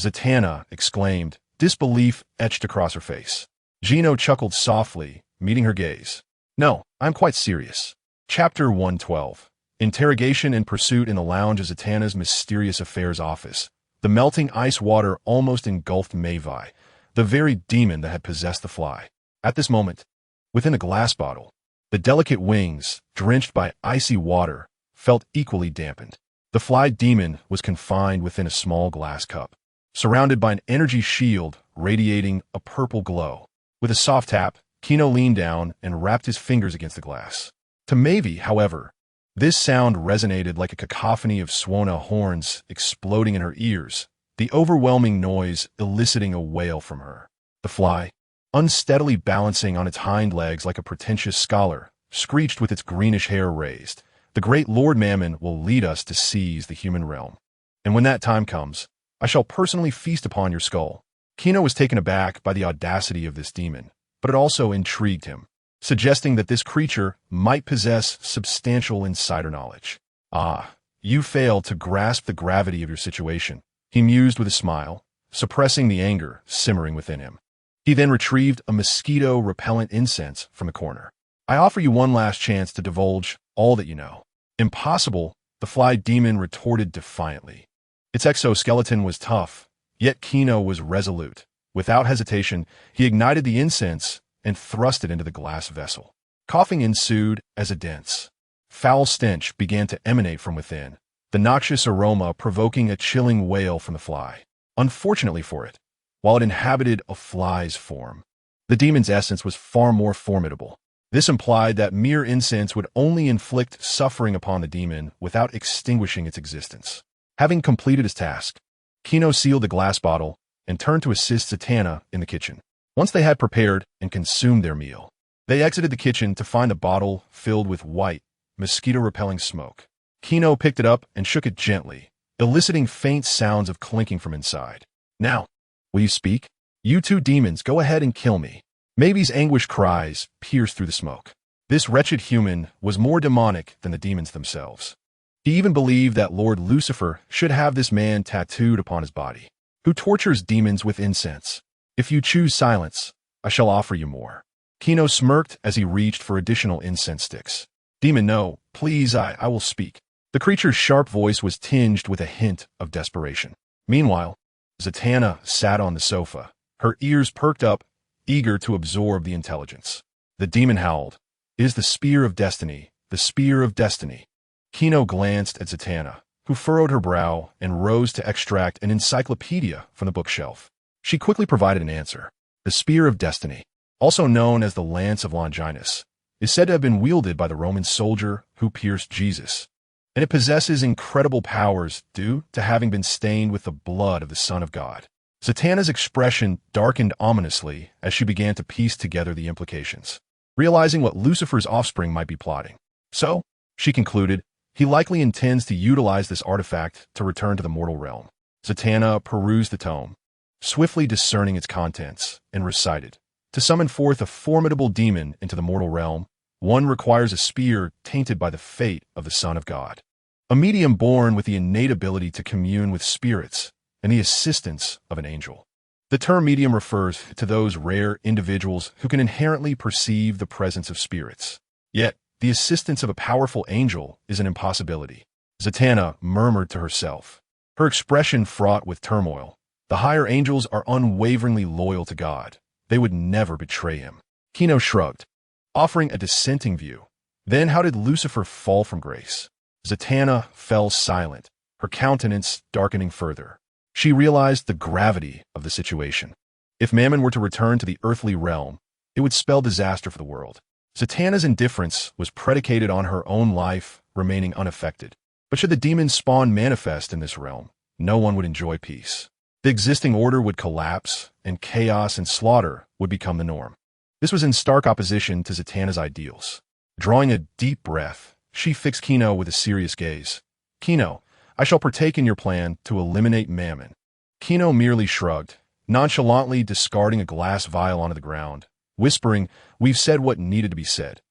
Zatanna exclaimed, disbelief etched across her face. Gino chuckled softly, meeting her gaze. No, I'm quite serious. Chapter 112. Interrogation and pursuit in the lounge of Zatanna's mysterious affairs office. The melting ice water almost engulfed Mavi, the very demon that had possessed the fly. At this moment, Within the glass bottle, the delicate wings, drenched by icy water, felt equally dampened. The fly demon was confined within a small glass cup, surrounded by an energy shield radiating a purple glow. With a soft tap, Gino leaned down and wrapped his fingers against the glass. To Maeve, however, this sound resonated like a cacophony of Swana horns exploding in her ears, the overwhelming noise eliciting a wail from her. The fly, unsteadily balancing on its hind legs like a pretentious scholar, screeched with its greenish hair raised. The great Lord Mammon will lead us to seize the human realm. And when that time comes, I shall personally feast upon your skull. Gino was taken aback by the audacity of this demon, but it also intrigued him, suggesting that this creature might possess substantial insider knowledge. Ah, you fail to grasp the gravity of your situation, he mused with a smile, suppressing the anger simmering within him. He then retrieved a mosquito-repellent incense from the corner. I offer you one last chance to divulge all that you know. Impossible, the fly demon retorted defiantly. Its exoskeleton was tough, yet Gino was resolute. Without hesitation, he ignited the incense and thrust it into the glass vessel. Coughing ensued as a dense, foul stench began to emanate from within, the noxious aroma provoking a chilling wail from the fly. Unfortunately for it, while it inhabited a fly's form, the demon's essence was far more formidable. This implied that mere incense would only inflict suffering upon the demon without extinguishing its existence. Having completed his task, Gino sealed the glass bottle and turned to assist Zatanna in the kitchen. Once they had prepared and consumed their meal, they exited the kitchen to find the bottle filled with white, mosquito-repelling smoke. Gino picked it up and shook it gently, eliciting faint sounds of clinking from inside. Now, will you speak? You two demons, go ahead and kill me. Maeve's anguished cries pierced through the smoke. This wretched human was more demonic than the demons themselves. He even believed that Lord Lucifer should have this man tattooed upon his body, who tortures demons with incense. If you choose silence, I shall offer you more. Gino smirked as he reached for additional incense sticks. Demon, no, please, I will speak. The creature's sharp voice was tinged with a hint of desperation. Meanwhile, Zatanna sat on the sofa, her ears perked up, eager to absorb the intelligence. The demon howled, "It is the spear of destiny, the spear of destiny." Gino glanced at Zatanna, who furrowed her brow and rose to extract an encyclopedia from the bookshelf. She quickly provided an answer. The spear of destiny, also known as the lance of Longinus, is said to have been wielded by the Roman soldier who pierced Jesus, and it possesses incredible powers due to having been stained with the blood of the Son of God. Zatanna's expression darkened ominously as she began to piece together the implications, realizing what Lucifer's offspring might be plotting. So, she concluded, he likely intends to utilize this artifact to return to the mortal realm. Zatanna perused the tome, swiftly discerning its contents, and recited, "To summon forth a formidable demon into the mortal realm, one requires a spear tainted by the fate of the Son of God, a medium born with the innate ability to commune with spirits and the assistance of an angel." The term medium refers to those rare individuals who can inherently perceive the presence of spirits. Yet, the assistance of a powerful angel is an impossibility. Zatanna murmured to herself, her expression fraught with turmoil. The higher angels are unwaveringly loyal to God. They would never betray him. Gino shrugged, offering a dissenting view. Then how did Lucifer fall from grace? Zatanna fell silent, her countenance darkening further. She realized the gravity of the situation. If Mammon were to return to the earthly realm, it would spell disaster for the world. Zatanna's indifference was predicated on her own life remaining unaffected. But should the demons spawn manifest in this realm, no one would enjoy peace. The existing order would collapse, and chaos and slaughter would become the norm. This was in stark opposition to Zatanna's ideals. Drawing a deep breath, she fixed Gino with a serious gaze. "Gino, I shall partake in your plan to eliminate Mammon." Gino merely shrugged, nonchalantly discarding a glass vial onto the ground, whispering, "We've said what needed to be said.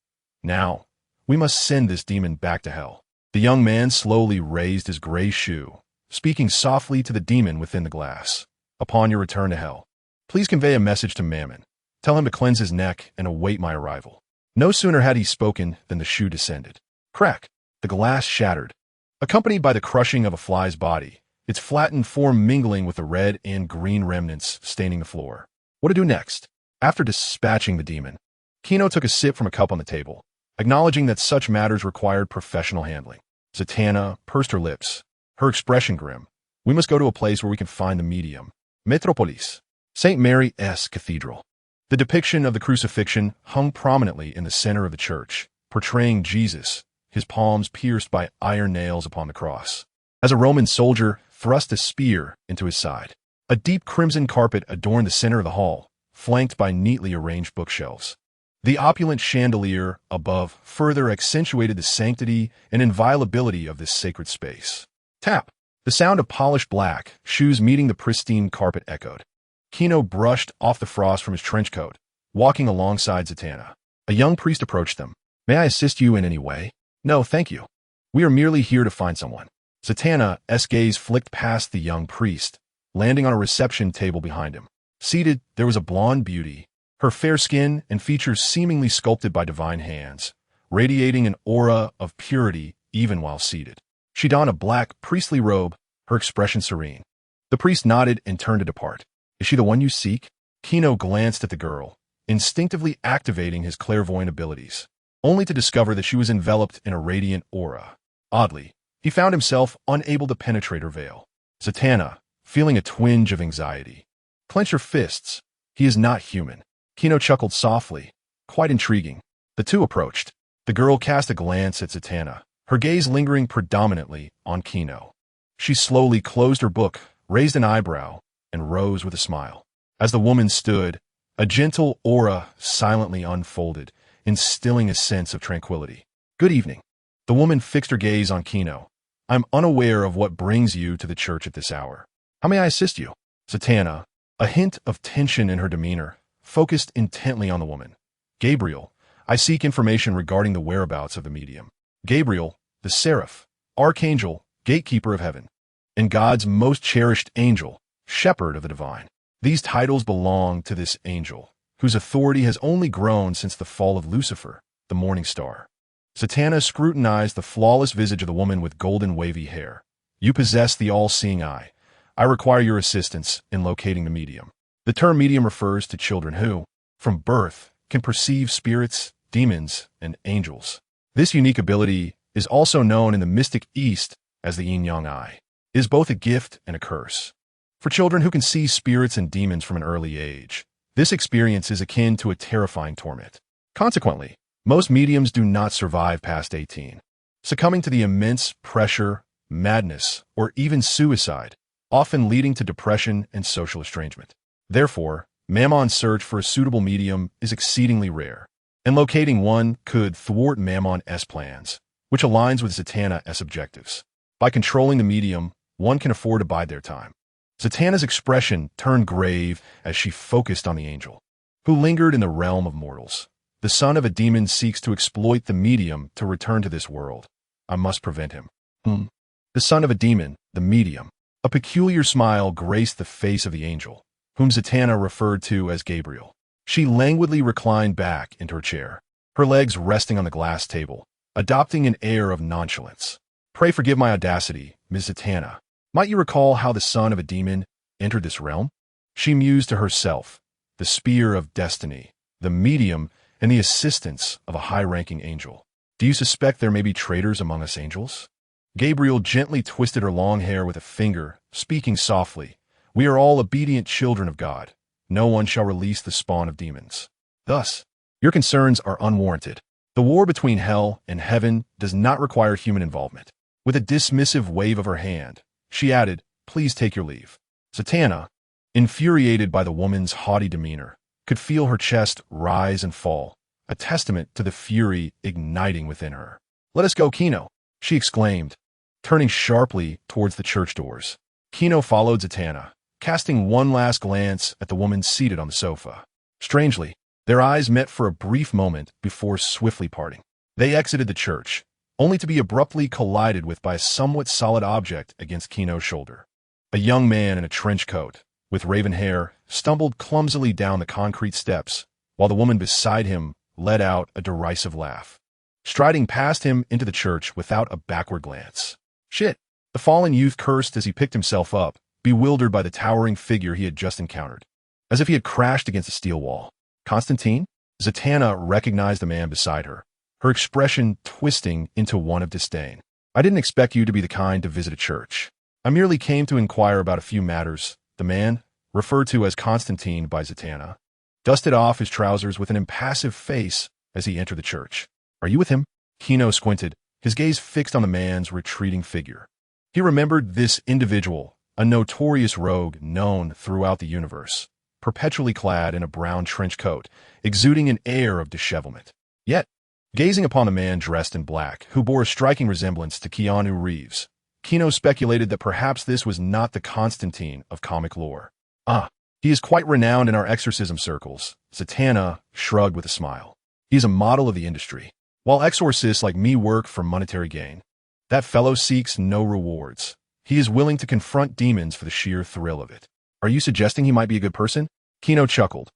Now, we must send this demon back to hell." The young man slowly raised his gray shoe, speaking softly to the demon within the glass. "Upon your return to hell, please convey a message to Mammon. Tell him to cleanse his neck and await my arrival." No sooner had he spoken than the shoe descended. Crack! The glass shattered, accompanied by the crushing of a fly's body, its flattened form mingling with the red and green remnants staining the floor. What to do next? After dispatching the demon, Kino took a sip from a cup on the table, acknowledging that such matters required professional handling. Zatanna pursed her lips, her expression grim. We must go to a place where we can find the medium. Metropolis. St. Mary's Cathedral. The depiction of the crucifixion hung prominently in the center of the church, portraying Jesus, his palms pierced by iron nails upon the cross, as a Roman soldier thrust a spear into his side. A deep crimson carpet adorned the center of the hall, flanked by neatly arranged bookshelves. The opulent chandelier above further accentuated the sanctity and inviolability of this sacred space. Tap! The sound of polished black shoes meeting the pristine carpet echoed. Kino brushed off the frost from his trench coat, walking alongside Zatanna. A young priest approached them. May I assist you in any way? No, thank you. We are merely here to find someone. Zatanna's gaze flicked past the young priest, landing on a reception table behind him. Seated, there was a blonde beauty, her fair skin and features seemingly sculpted by divine hands, radiating an aura of purity even while seated. She donned a black, priestly robe, her expression serene. The priest nodded and turned to depart. Is she the one you seek? Kino glanced at the girl, instinctively activating his clairvoyant abilities, only to discover that she was enveloped in a radiant aura. Oddly, he found himself unable to penetrate her veil. Zatanna, feeling a twinge of anxiety. Clench your fists. He is not human. Kino chuckled softly, quite intriguing. The two approached. The girl cast a glance at Zatanna, her gaze lingering predominantly on Kino. She slowly closed her book, raised an eyebrow, and rose with a smile. As the woman stood, a gentle aura silently unfolded, instilling a sense of tranquility. Good evening. The woman fixed her gaze on Kino. I'm unaware of what brings you to the church at this hour. How may I assist you? Zatanna, a hint of tension in her demeanor, focused intently on the woman. Gabriel, I seek information regarding the whereabouts of the medium. Gabriel, the seraph, archangel, gatekeeper of heaven, and God's most cherished angel, shepherd of the divine. These titles belong to this angel, whose authority has only grown since the fall of Lucifer, the morning star. Zatanna scrutinized the flawless visage of the woman with golden wavy hair. You possess the all-seeing eye. I require your assistance in locating the medium. The term medium refers to children who, from birth, can perceive spirits, demons, and angels. This unique ability is also known in the mystic East as the yin-yang eye. It is both a gift and a curse. For children who can see spirits and demons from an early age, this experience is akin to a terrifying torment. Consequently, most mediums do not survive past 18, succumbing to the immense pressure, madness, or even suicide, often leading to depression and social estrangement. Therefore, Mammon's search for a suitable medium is exceedingly rare, and locating one could thwart Mammon's plans, which aligns with Zatanna's objectives. By controlling the medium, one can afford to bide their time. Zatanna's expression turned grave as she focused on the angel, who lingered in the realm of mortals. The son of a demon seeks to exploit the medium to return to this world. I must prevent him. The son of a demon, the medium. A peculiar smile graced the face of the angel, whom Zatanna referred to as Gabriel. She languidly reclined back into her chair, her legs resting on the glass table, adopting an air of nonchalance. Pray forgive my audacity, Ms. Zatanna. Might you recall how the son of a demon entered this realm? She mused to herself, the spear of destiny, the medium, and the assistance of a high-ranking angel. Do you suspect there may be traitors among us angels? Gabriel gently twisted her long hair with a finger, speaking softly. We are all obedient children of God. No one shall release the spawn of demons. Thus, your concerns are unwarranted. The war between hell and heaven does not require human involvement. With a dismissive wave of her hand, she added, please take your leave. Zatanna, infuriated by the woman's haughty demeanor, could feel her chest rise and fall, a testament to the fury igniting within her. Let us go, Kino, she exclaimed, turning sharply towards the church doors. Kino followed Zatanna, casting one last glance at the woman seated on the sofa. Strangely, their eyes met for a brief moment before swiftly parting. They exited the church, only to be abruptly collided with by a somewhat solid object against Kino's shoulder. A young man in a trench coat, with raven hair, stumbled clumsily down the concrete steps, while the woman beside him let out a derisive laugh, striding past him into the church without a backward glance. Shit! The fallen youth cursed as he picked himself up, bewildered by the towering figure he had just encountered, as if he had crashed against a steel wall. Constantine? Zatanna recognized the man beside her, her expression twisting into one of disdain. "I didn't expect you to be the kind to visit a church. I merely came to inquire about a few matters." The man, referred to as Constantine by Zatanna, dusted off his trousers with an impassive face as he entered the church. "Are you with him?" Gino squinted, his gaze fixed on the man's retreating figure. He remembered this individual, a notorious rogue known throughout the universe, perpetually clad in a brown trench coat, exuding an air of dishevelment. Yet, gazing upon the man dressed in black, who bore a striking resemblance to Keanu Reeves, Gino speculated that perhaps this was not the Constantine of comic lore. "Ah, he is quite renowned in our exorcism circles," Zatanna shrugged with a smile. "He is a model of the industry. While exorcists like me work for monetary gain, that fellow seeks no rewards. He is willing to confront demons for the sheer thrill of it." "Are you suggesting he might be a good person?" Gino chuckled.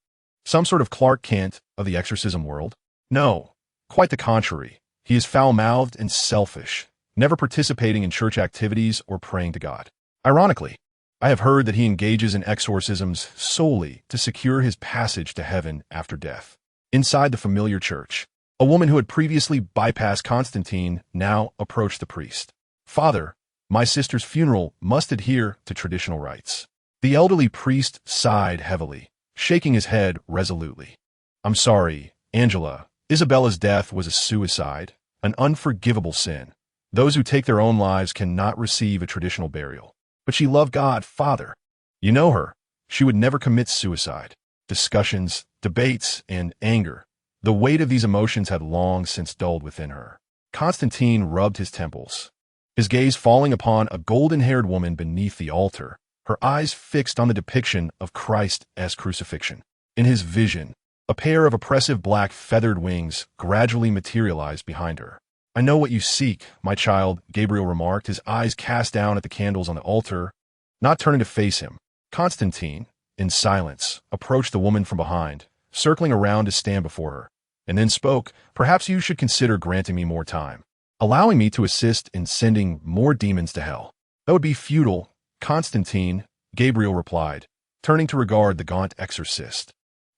"Some sort of Clark Kent of the exorcism world?" "No, quite the contrary. He is foul-mouthed and selfish, never participating in church activities or praying to God. Ironically, I have heard that he engages in exorcisms solely to secure his passage to heaven after death." Inside the familiar church, a woman who had previously bypassed Constantine now approached the priest. "Father, my sister's funeral must adhere to traditional rites." The elderly priest sighed heavily, shaking his head resolutely. "I'm sorry, Angela. Isabella's death was a suicide, an unforgivable sin. Those who take their own lives cannot receive a traditional burial. But she loved God, Father. You know her. She would never commit suicide." Discussions, debates, and anger. The weight of these emotions had long since dulled within her. Constantine rubbed his temples, his gaze falling upon a golden-haired woman beneath the altar, her eyes fixed on the depiction of Christ as crucifixion. In his vision, a pair of oppressive black feathered wings gradually materialized behind her. "I know what you seek, my child," Gabriel remarked, his eyes cast down at the candles on the altar, not turning to face him. Constantine, in silence, approached the woman from behind, circling around to stand before her, and then spoke. "Perhaps you should consider granting me more time, allowing me to assist in sending more demons to hell." "That would be futile, Constantine," Gabriel replied, turning to regard the gaunt exorcist.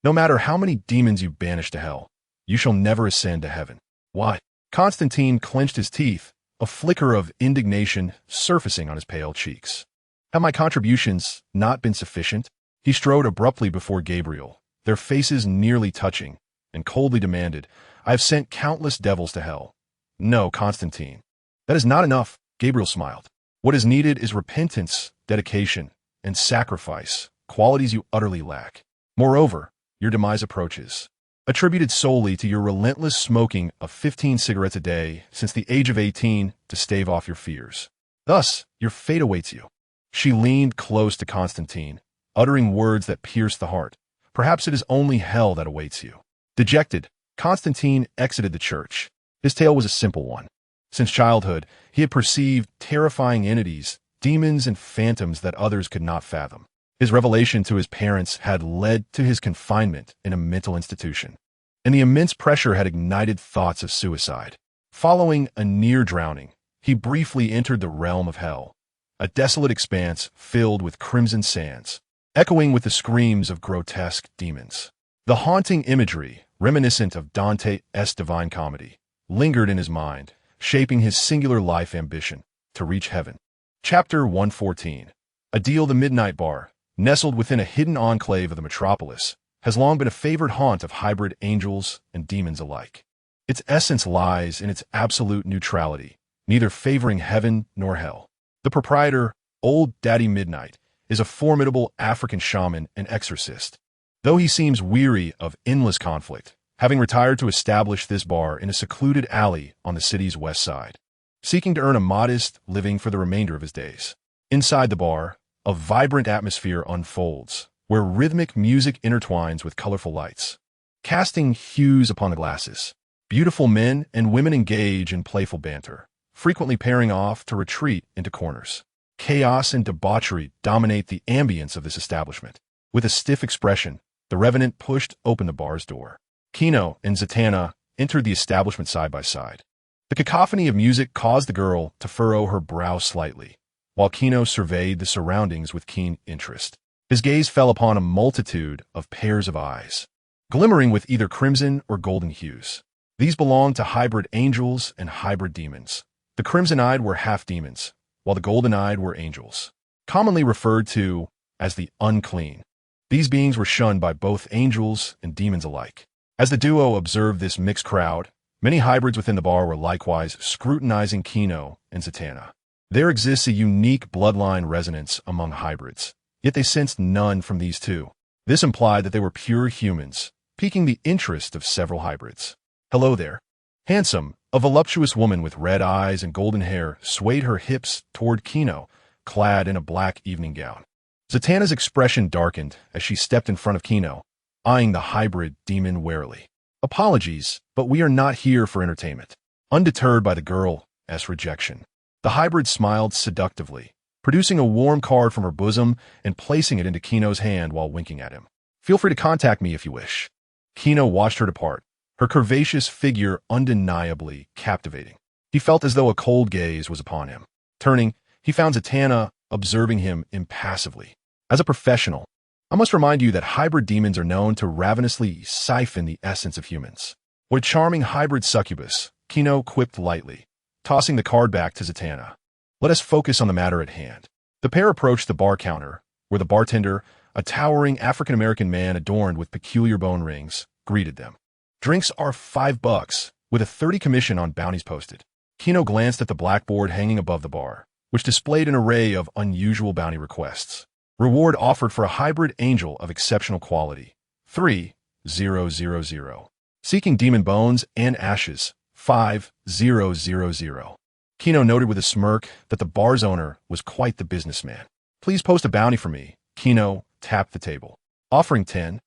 "No matter how many demons you banish to hell, you shall never ascend to heaven." "Why?" Constantine clenched his teeth, a flicker of indignation surfacing on his pale cheeks. "Have my contributions not been sufficient?" He strode abruptly before Gabriel, their faces nearly touching, and coldly demanded, "I have sent countless devils to hell." "No, Constantine. That is not enough," Gabriel smiled. "What is needed is repentance, dedication, and sacrifice, qualities you utterly lack. Moreover, your demise approaches, attributed solely to your relentless smoking of 15 cigarettes a day since the age of 18 to stave off your fears. Thus, your fate awaits you." She leaned close to Constantine, uttering words that pierced the heart. "Perhaps it is only hell that awaits you." Dejected, Constantine exited the church. His tale was a simple one. Since childhood, he had perceived terrifying entities, demons and phantoms that others could not fathom. His revelation to his parents had led to his confinement in a mental institution, and the immense pressure had ignited thoughts of suicide. Following a near drowning, he briefly entered the realm of hell, a desolate expanse filled with crimson sands, echoing with the screams of grotesque demons. The haunting imagery, reminiscent of Dante's Divine Comedy, lingered in his mind, shaping his singular life ambition to reach heaven. Chapter 114. Adil, the Midnight Bar, nestled within a hidden enclave of the metropolis, has long been a favored haunt of hybrid angels and demons alike. Its essence lies in its absolute neutrality, neither favoring heaven nor hell. The proprietor, Old Daddy Midnight, is a formidable African shaman and exorcist, though he seems weary of endless conflict, having retired to establish this bar in a secluded alley on the city's west side, seeking to earn a modest living for the remainder of his days. Inside the bar, a vibrant atmosphere unfolds, where rhythmic music intertwines with colorful lights, casting hues upon the glasses. Beautiful men and women engage in playful banter, frequently pairing off to retreat into corners. Chaos and debauchery dominate the ambience of this establishment. With a stiff expression, the Revenant pushed open the bar's door. Gino and Zatanna entered the establishment side by side. The cacophony of music caused the girl to furrow her brow slightly, while Gino surveyed the surroundings with keen interest. His gaze fell upon a multitude of pairs of eyes, glimmering with either crimson or golden hues. These belonged to hybrid angels and hybrid demons. The crimson-eyed were half-demons, while the golden-eyed were angels, commonly referred to as the unclean. These beings were shunned by both angels and demons alike. As the duo observed this mixed crowd, many hybrids within the bar were likewise scrutinizing Gino and Zatanna. There exists a unique bloodline resonance among hybrids, yet they sensed none from these two. This implied that they were pure humans, piquing the interest of several hybrids. "Hello there." Handsome, a voluptuous woman with red eyes and golden hair swayed her hips toward Gino, clad in a black evening gown. Zatanna's expression darkened as she stepped in front of Gino, eyeing the hybrid demon warily. "Apologies, but we are not here for entertainment." Undeterred by the girl's rejection, the hybrid smiled seductively, producing a warm card from her bosom and placing it into Gino's hand while winking at him. "Feel free to contact me if you wish." Gino watched her depart, her curvaceous figure undeniably captivating. He felt as though a cold gaze was upon him. Turning, he found Zatanna observing him impassively. "As a professional, I must remind you that hybrid demons are known to ravenously siphon the essence of humans. What a charming hybrid succubus," Gino quipped lightly, tossing the card back to Zatanna. "Let us focus on the matter at hand." The pair approached the bar counter, where the bartender, a towering African-American man adorned with peculiar bone rings, greeted them. "Drinks are $5, with a 30 commission on bounties posted." Gino glanced at the blackboard hanging above the bar, which displayed an array of unusual bounty requests. Reward offered for a hybrid angel of exceptional quality, 3,000. Seeking demon bones and ashes, 5,000. Gino noted with a smirk that the bar's owner was quite the businessman. "Please post a bounty for me." Gino tapped the table, offering 10,000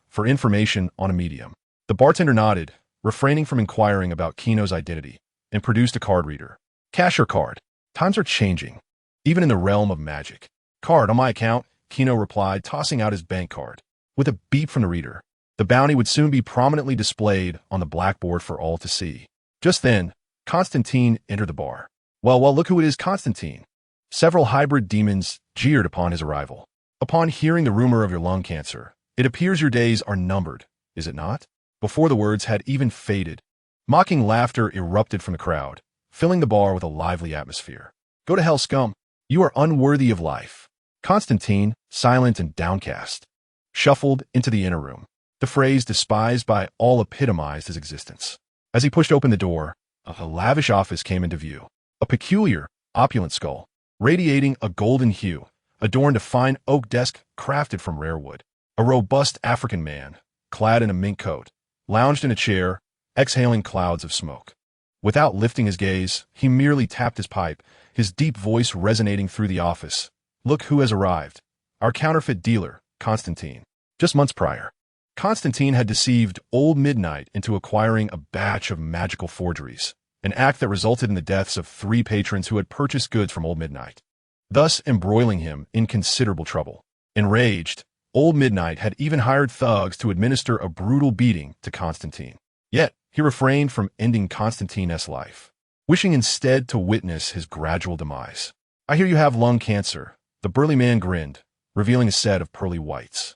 for information on a medium. The bartender nodded, refraining from inquiring about Gino's identity, and produced a card reader. "Cash or card? Times are changing, even in the realm of magic." "Card on my account," Gino replied, tossing out his bank card. With a beep from the reader, the bounty would soon be prominently displayed on the blackboard for all to see. Just then, Constantine entered the bar. Well, look who it is, Constantine." Several hybrid demons jeered upon his arrival. "Upon hearing the rumor of your lung cancer, it appears your days are numbered, is it not?" Before the words had even faded, mocking laughter erupted from the crowd, filling the bar with a lively atmosphere. "Go to hell, scum. You are unworthy of life." Constantine, silent and downcast, shuffled into the inner room. The phrase "despised by all" epitomized his existence. As he pushed open the door, a lavish office came into view. A peculiar, opulent skull, radiating a golden hue, adorned a fine oak desk crafted from rare wood. A robust African man, clad in a mink coat, lounged in a chair, exhaling clouds of smoke. Without lifting his gaze, he merely tapped his pipe, his deep voice resonating through the office. "Look who has arrived. Our counterfeit dealer, Constantine." Just months prior, Constantine had deceived Old Midnight into acquiring a batch of magical forgeries, an act that resulted in the deaths of 3 patrons who had purchased goods from Old Midnight, thus embroiling him in considerable trouble. Enraged, Old Midnight had even hired thugs to administer a brutal beating to Constantine. Yet, he refrained from ending Constantine's life, wishing instead to witness his gradual demise. "I hear you have lung cancer." The burly man grinned, revealing a set of pearly whites.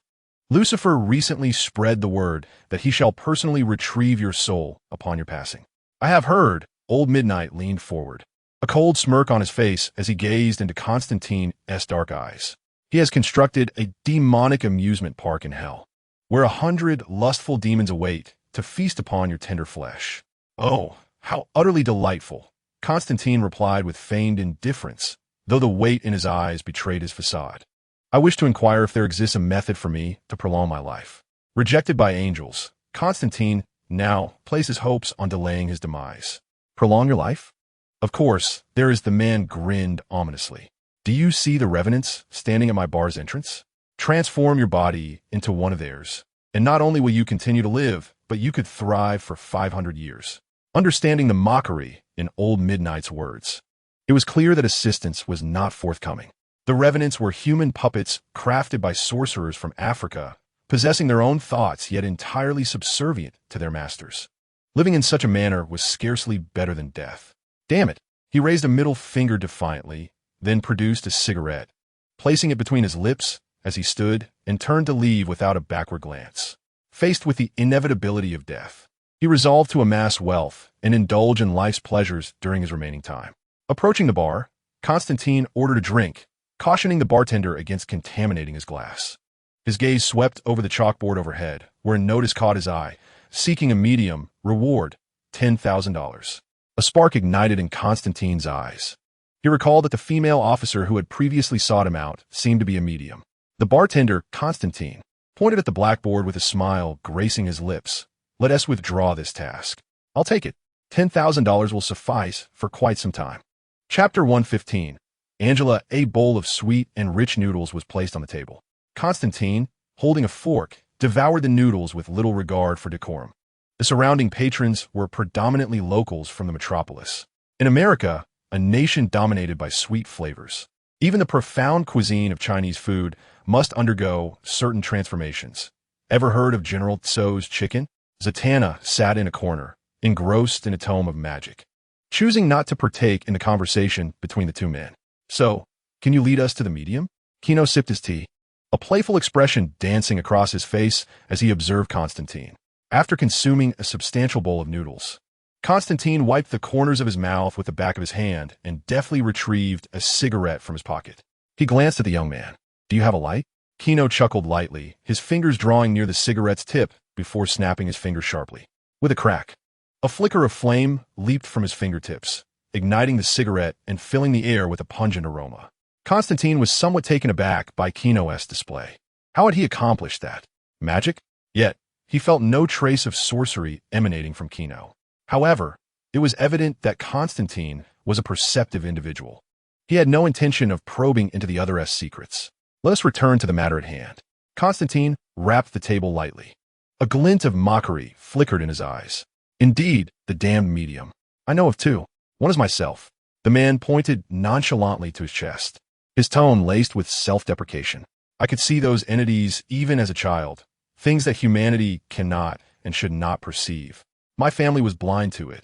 "Lucifer recently spread the word that he shall personally retrieve your soul upon your passing." "I have heard." Old Midnight leaned forward, a cold smirk on his face as he gazed into Constantine's dark eyes. "He has constructed a demonic amusement park in hell, where 100 lustful demons await to feast upon your tender flesh." "Oh, how utterly delightful," Constantine replied with feigned indifference, though the weight in his eyes betrayed his facade. "I wish to inquire if there exists a method for me to prolong my life." Rejected by angels, Constantine now places hopes on delaying his demise. "Prolong your life?" "Of course." The man grinned ominously. "Do you see the revenants standing at my bar's entrance? Transform your body into one of theirs, and not only will you continue to live, but you could thrive for 500 years. Understanding the mockery in Old Midnight's words, it was clear that assistance was not forthcoming. The revenants were human puppets crafted by sorcerers from Africa, possessing their own thoughts yet entirely subservient to their masters. Living in such a manner was scarcely better than death. "Damn it!" He raised a middle finger defiantly, then produced a cigarette. Placing it between his lips, as he stood and turned to leave without a backward glance. Faced with the inevitability of death, he resolved to amass wealth and indulge in life's pleasures during his remaining time. Approaching the bar, Constantine ordered a drink, cautioning the bartender against contaminating his glass. His gaze swept over the chalkboard overhead, where a notice caught his eye, seeking a medium, reward, $10,000. A spark ignited in Constantine's eyes. He recalled that the female officer who had previously sought him out seemed to be a medium. The bartender, Constantine, pointed at the blackboard with a smile gracing his lips. Let us withdraw this task. I'll take it. $10,000 will suffice for quite some time. Chapter 115. Angela, a bowl of sweet and rich noodles was placed on the table. Constantine, holding a fork, devoured the noodles with little regard for decorum. The surrounding patrons were predominantly locals from the metropolis. In America, a nation dominated by sweet flavors, even the profound cuisine of Chinese food must undergo certain transformations. Ever heard of General Tso's chicken? Zatanna sat in a corner, engrossed in a tome of magic, choosing not to partake in the conversation between the two men. So, can you lead us to the medium? Gino sipped his tea, a playful expression dancing across his face as he observed Constantine. After consuming a substantial bowl of noodles, Constantine wiped the corners of his mouth with the back of his hand and deftly retrieved a cigarette from his pocket. He glanced at the young man. Do you have a light? Gino chuckled lightly, his fingers drawing near the cigarette's tip before snapping his fingers sharply. With a crack, a flicker of flame leaped from his fingertips, igniting the cigarette and filling the air with a pungent aroma. Constantine was somewhat taken aback by Gino's display. How had he accomplished that? Magic? Yet, he felt no trace of sorcery emanating from Gino. However, it was evident that Constantine was a perceptive individual. He had no intention of probing into the other's secrets. Let us return to the matter at hand. Constantine rapped the table lightly. A glint of mockery flickered in his eyes. Indeed, the damned medium. I know of two. One is myself. The man pointed nonchalantly to his chest, his tone laced with self-deprecation. I could see those entities even as a child, things that humanity cannot and should not perceive. My family was blind to it,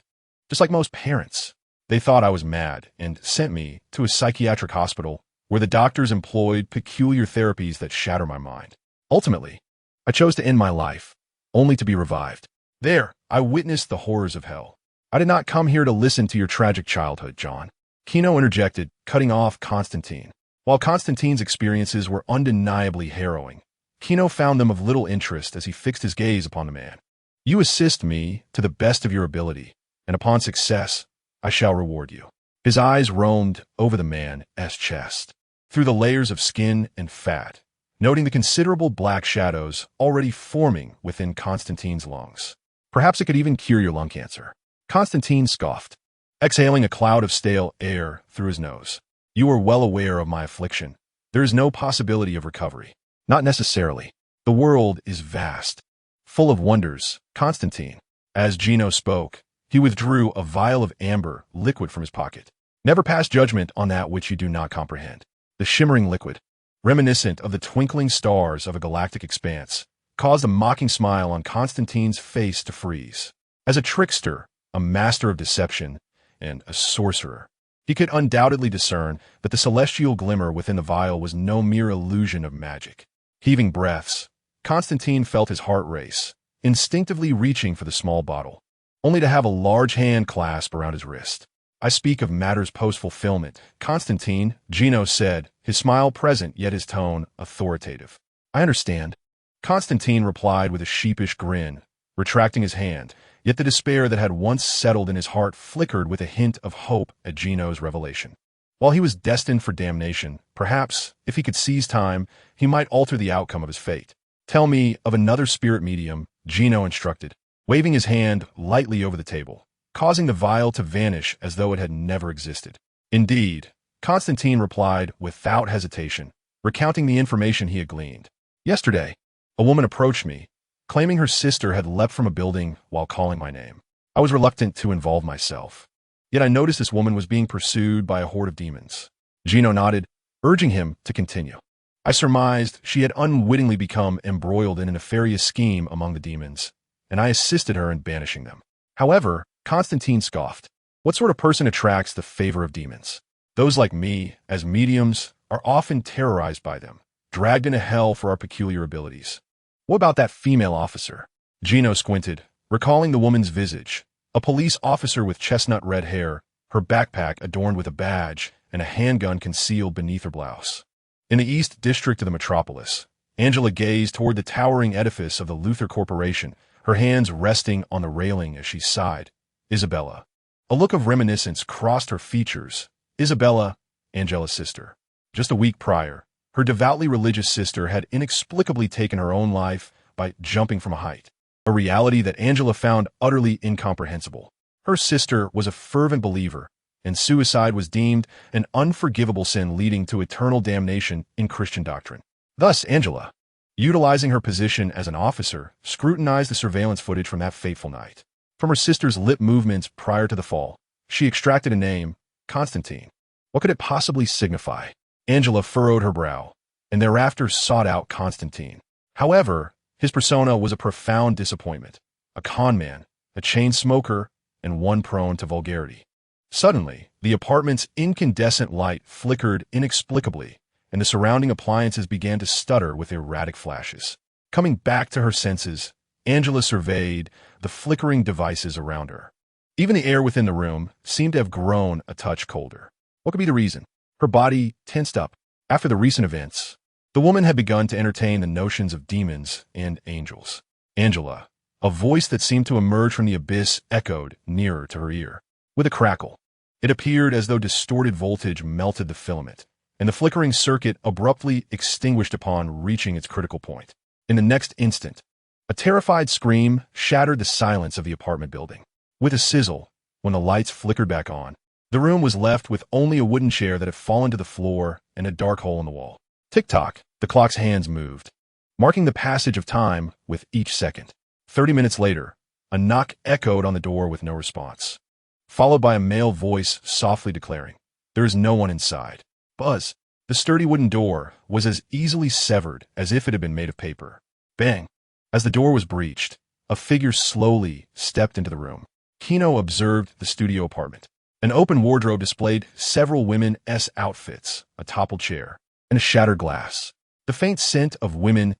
just like most parents. They thought I was mad and sent me to a psychiatric hospital where the doctors employed peculiar therapies that shatter my mind. Ultimately, I chose to end my life, only to be revived. There, I witnessed the horrors of hell. I did not come here to listen to your tragic childhood, John. Gino interjected, cutting off Constantine. While Constantine's experiences were undeniably harrowing, Gino found them of little interest as he fixed his gaze upon the man. You assist me to the best of your ability, and upon success, I shall reward you. His eyes roamed over the man's chest, through the layers of skin and fat, noting the considerable black shadows already forming within Constantine's lungs. Perhaps it could even cure your lung cancer. Constantine scoffed, exhaling a cloud of stale air through his nose. You are well aware of my affliction. There is no possibility of recovery. Not necessarily. The world is vast, full of wonders, Constantine. As Gino spoke, he withdrew a vial of amber liquid from his pocket. Never pass judgment on that which you do not comprehend. The shimmering liquid, reminiscent of the twinkling stars of a galactic expanse, caused a mocking smile on Constantine's face to freeze. As a trickster, a master of deception, and a sorcerer, he could undoubtedly discern that the celestial glimmer within the vial was no mere illusion of magic. Heaving breaths, Constantine felt his heart race, instinctively reaching for the small bottle, only to have a large hand clasp around his wrist. I speak of matters post-fulfillment, Constantine, Gino said, his smile present yet his tone authoritative. I understand. Constantine replied with a sheepish grin, retracting his hand, yet the despair that had once settled in his heart flickered with a hint of hope at Gino's revelation. While he was destined for damnation, perhaps, if he could seize time, he might alter the outcome of his fate. Tell me of another spirit medium, Gino instructed, waving his hand lightly over the table, causing the vial to vanish as though it had never existed. Indeed, Constantine replied without hesitation, recounting the information he had gleaned. Yesterday, a woman approached me, claiming her sister had leapt from a building while calling my name. I was reluctant to involve myself. Yet I noticed this woman was being pursued by a horde of demons. Gino nodded, urging him to continue. I surmised she had unwittingly become embroiled in a nefarious scheme among the demons, and I assisted her in banishing them. However, Constantine scoffed. What sort of person attracts the favor of demons? Those like me, as mediums, are often terrorized by them, dragged into hell for our peculiar abilities. What about that female officer? Gino squinted, recalling the woman's visage. A police officer with chestnut red hair, her backpack adorned with a badge, and a handgun concealed beneath her blouse. In the East District of the metropolis, Angela gazed toward the towering edifice of the Luthor Corporation, her hands resting on the railing as she sighed. Isabella. A look of reminiscence crossed her features. Isabella, Angela's sister. Just a week prior, her devoutly religious sister had inexplicably taken her own life by jumping from a height, a reality that Angela found utterly incomprehensible. Her sister was a fervent believer, and suicide was deemed an unforgivable sin leading to eternal damnation in Christian doctrine. Thus, Angela, utilizing her position as an officer, scrutinized the surveillance footage from that fateful night. From her sister's lip movements prior to the fall, she extracted a name, Constantine. What could it possibly signify? Angela furrowed her brow, and thereafter sought out Constantine. However, his persona was a profound disappointment. A con man, a chain smoker, and one prone to vulgarity. Suddenly, the apartment's incandescent light flickered inexplicably, and the surrounding appliances began to stutter with erratic flashes. Coming back to her senses, Angela surveyed the flickering devices around her. Even the air within the room seemed to have grown a touch colder. What could be the reason? Her body tensed up. After the recent events, the woman had begun to entertain the notions of demons and angels. Angela, a voice that seemed to emerge from the abyss, echoed nearer to her ear. With a crackle, it appeared as though distorted voltage melted the filament, and the flickering circuit abruptly extinguished upon reaching its critical point. In the next instant, a terrified scream shattered the silence of the apartment building. With a sizzle, when the lights flickered back on, the room was left with only a wooden chair that had fallen to the floor and a dark hole in the wall. Tick-tock, the clock's hands moved, marking the passage of time with each second. 30 minutes later, a knock echoed on the door with no response, followed by a male voice softly declaring, "There is no one inside." Buzz. The sturdy wooden door was as easily severed as if it had been made of paper. Bang. As the door was breached, a figure slowly stepped into the room. Gino observed the studio apartment. An open wardrobe displayed several women's outfits, a toppled chair, and a shattered glass. The faint scent of women's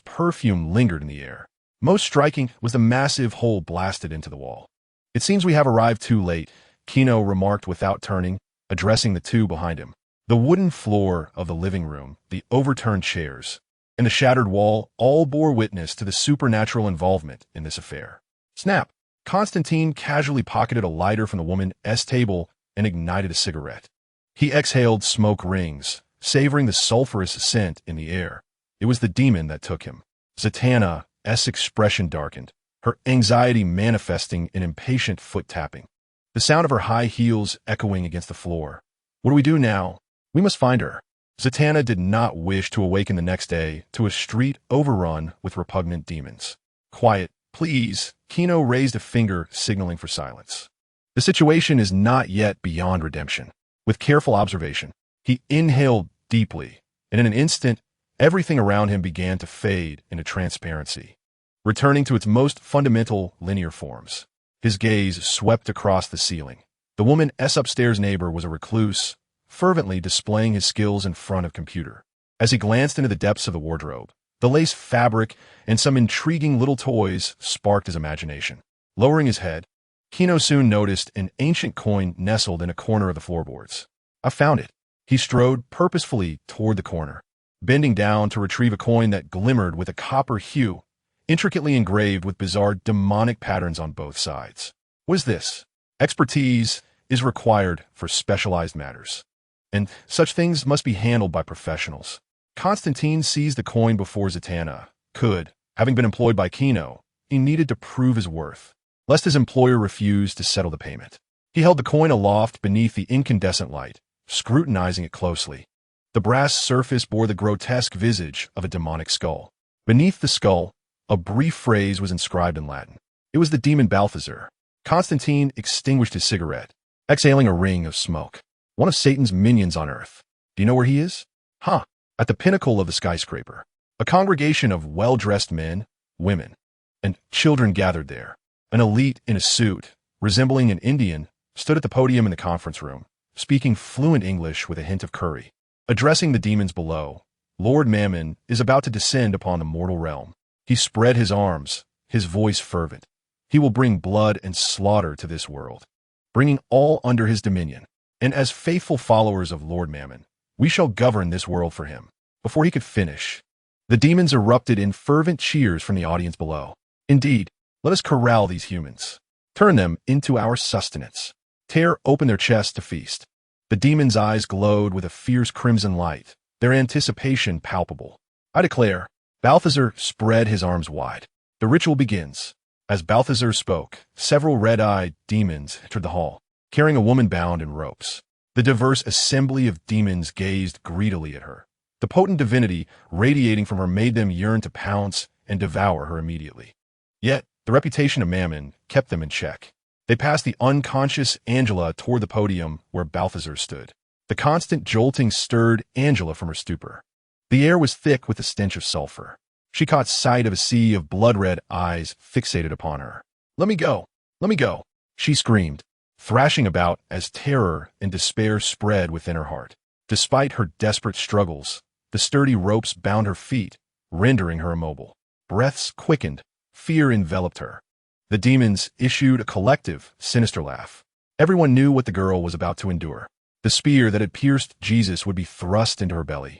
perfume lingered in the air. Most striking was the massive hole blasted into the wall. "It seems we have arrived too late," Gino remarked without turning, addressing the two behind him. The wooden floor of the living room, the overturned chairs, and the shattered wall all bore witness to the supernatural involvement in this affair. Snap! Constantine casually pocketed a lighter from the woman's table and ignited a cigarette. He exhaled smoke rings, savoring the sulfurous scent in the air. It was the demon that took him. Zatanna's expression darkened, her anxiety manifesting in impatient foot-tapping. The sound of her high heels echoing against the floor. "What do we do now? We must find her." Zatanna did not wish to awaken the next day to a street overrun with repugnant demons. "Quiet, please." Gino raised a finger, signaling for silence. The situation is not yet beyond redemption. With careful observation, he inhaled deeply, and in an instant, everything around him began to fade into transparency, returning to its most fundamental linear forms. His gaze swept across the ceiling. The woman's upstairs neighbor was a recluse, fervently displaying his skills in front of computer. As he glanced into the depths of the wardrobe, the lace fabric and some intriguing little toys sparked his imagination. Lowering his head, Gino soon noticed an ancient coin nestled in a corner of the floorboards. "I found it." He strode purposefully toward the corner, bending down to retrieve a coin that glimmered with a copper hue, intricately engraved with bizarre demonic patterns on both sides. "What is this?" Expertise is required for specialized matters, and such things must be handled by professionals. Constantine seized the coin before Zatanna could. Having been employed by Gino, he needed to prove his worth, lest his employer refuse to settle the payment. He held the coin aloft beneath the incandescent light, scrutinizing it closely. The brass surface bore the grotesque visage of a demonic skull. Beneath the skull, a brief phrase was inscribed in Latin. It was the demon Balthazar. Constantine extinguished his cigarette, exhaling a ring of smoke. "One of Satan's minions on earth. Do you know where he is?" "Huh." At the pinnacle of the skyscraper, a congregation of well-dressed men, women, and children gathered there. An elite in a suit, resembling an Indian, stood at the podium in the conference room, speaking fluent English with a hint of curry. Addressing the demons below, Lord Mammon is about to descend upon the mortal realm. He spread his arms, his voice fervent. He will bring blood and slaughter to this world, bringing all under his dominion. And as faithful followers of Lord Mammon, we shall govern this world for him. Before he could finish, the demons erupted in fervent cheers from the audience below. Indeed, let us corral these humans. Turn them into our sustenance. Tear open their chests to feast. The demons' eyes glowed with a fierce crimson light, their anticipation palpable. I declare, Balthazar spread his arms wide. The ritual begins. As Balthazar spoke, several red-eyed demons entered the hall, carrying a woman bound in ropes. The diverse assembly of demons gazed greedily at her. The potent divinity radiating from her made them yearn to pounce and devour her immediately. Yet, the reputation of Mammon kept them in check. They passed the unconscious Angela toward the podium where Balthazar stood. The constant jolting stirred Angela from her stupor. The air was thick with the stench of sulfur. She caught sight of a sea of blood-red eyes fixated upon her. "Let me go! Let me go!" she screamed, thrashing about as terror and despair spread within her heart. Despite her desperate struggles, the sturdy ropes bound her feet, rendering her immobile. Breaths quickened, fear enveloped her. The demons issued a collective, sinister laugh. Everyone knew what the girl was about to endure. The spear that had pierced Jesus would be thrust into her belly,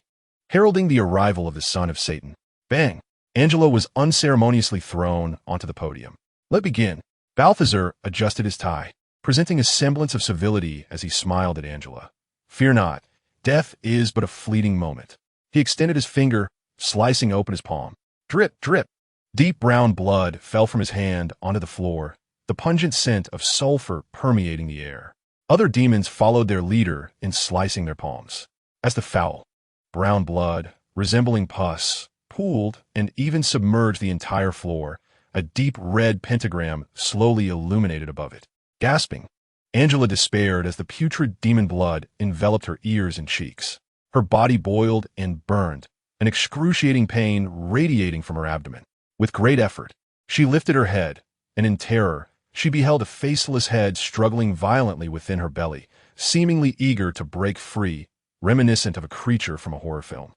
heralding the arrival of the son of Satan. Bang! Angela was unceremoniously thrown onto the podium. "Let begin." Balthazar adjusted his tie, presenting a semblance of civility as he smiled at Angela. "Fear not. Death is but a fleeting moment." He extended his finger, slicing open his palm. Drip, drip. Deep brown blood fell from his hand onto the floor, the pungent scent of sulfur permeating the air. Other demons followed their leader in slicing their palms. As the foul, brown blood, resembling pus, pooled and even submerged the entire floor, a deep red pentagram slowly illuminated above it. Gasping, Angela despaired as the putrid demon blood enveloped her ears and cheeks. Her body boiled and burned, an excruciating pain radiating from her abdomen. With great effort, she lifted her head, and in terror, she beheld a faceless head struggling violently within her belly, seemingly eager to break free, reminiscent of a creature from a horror film.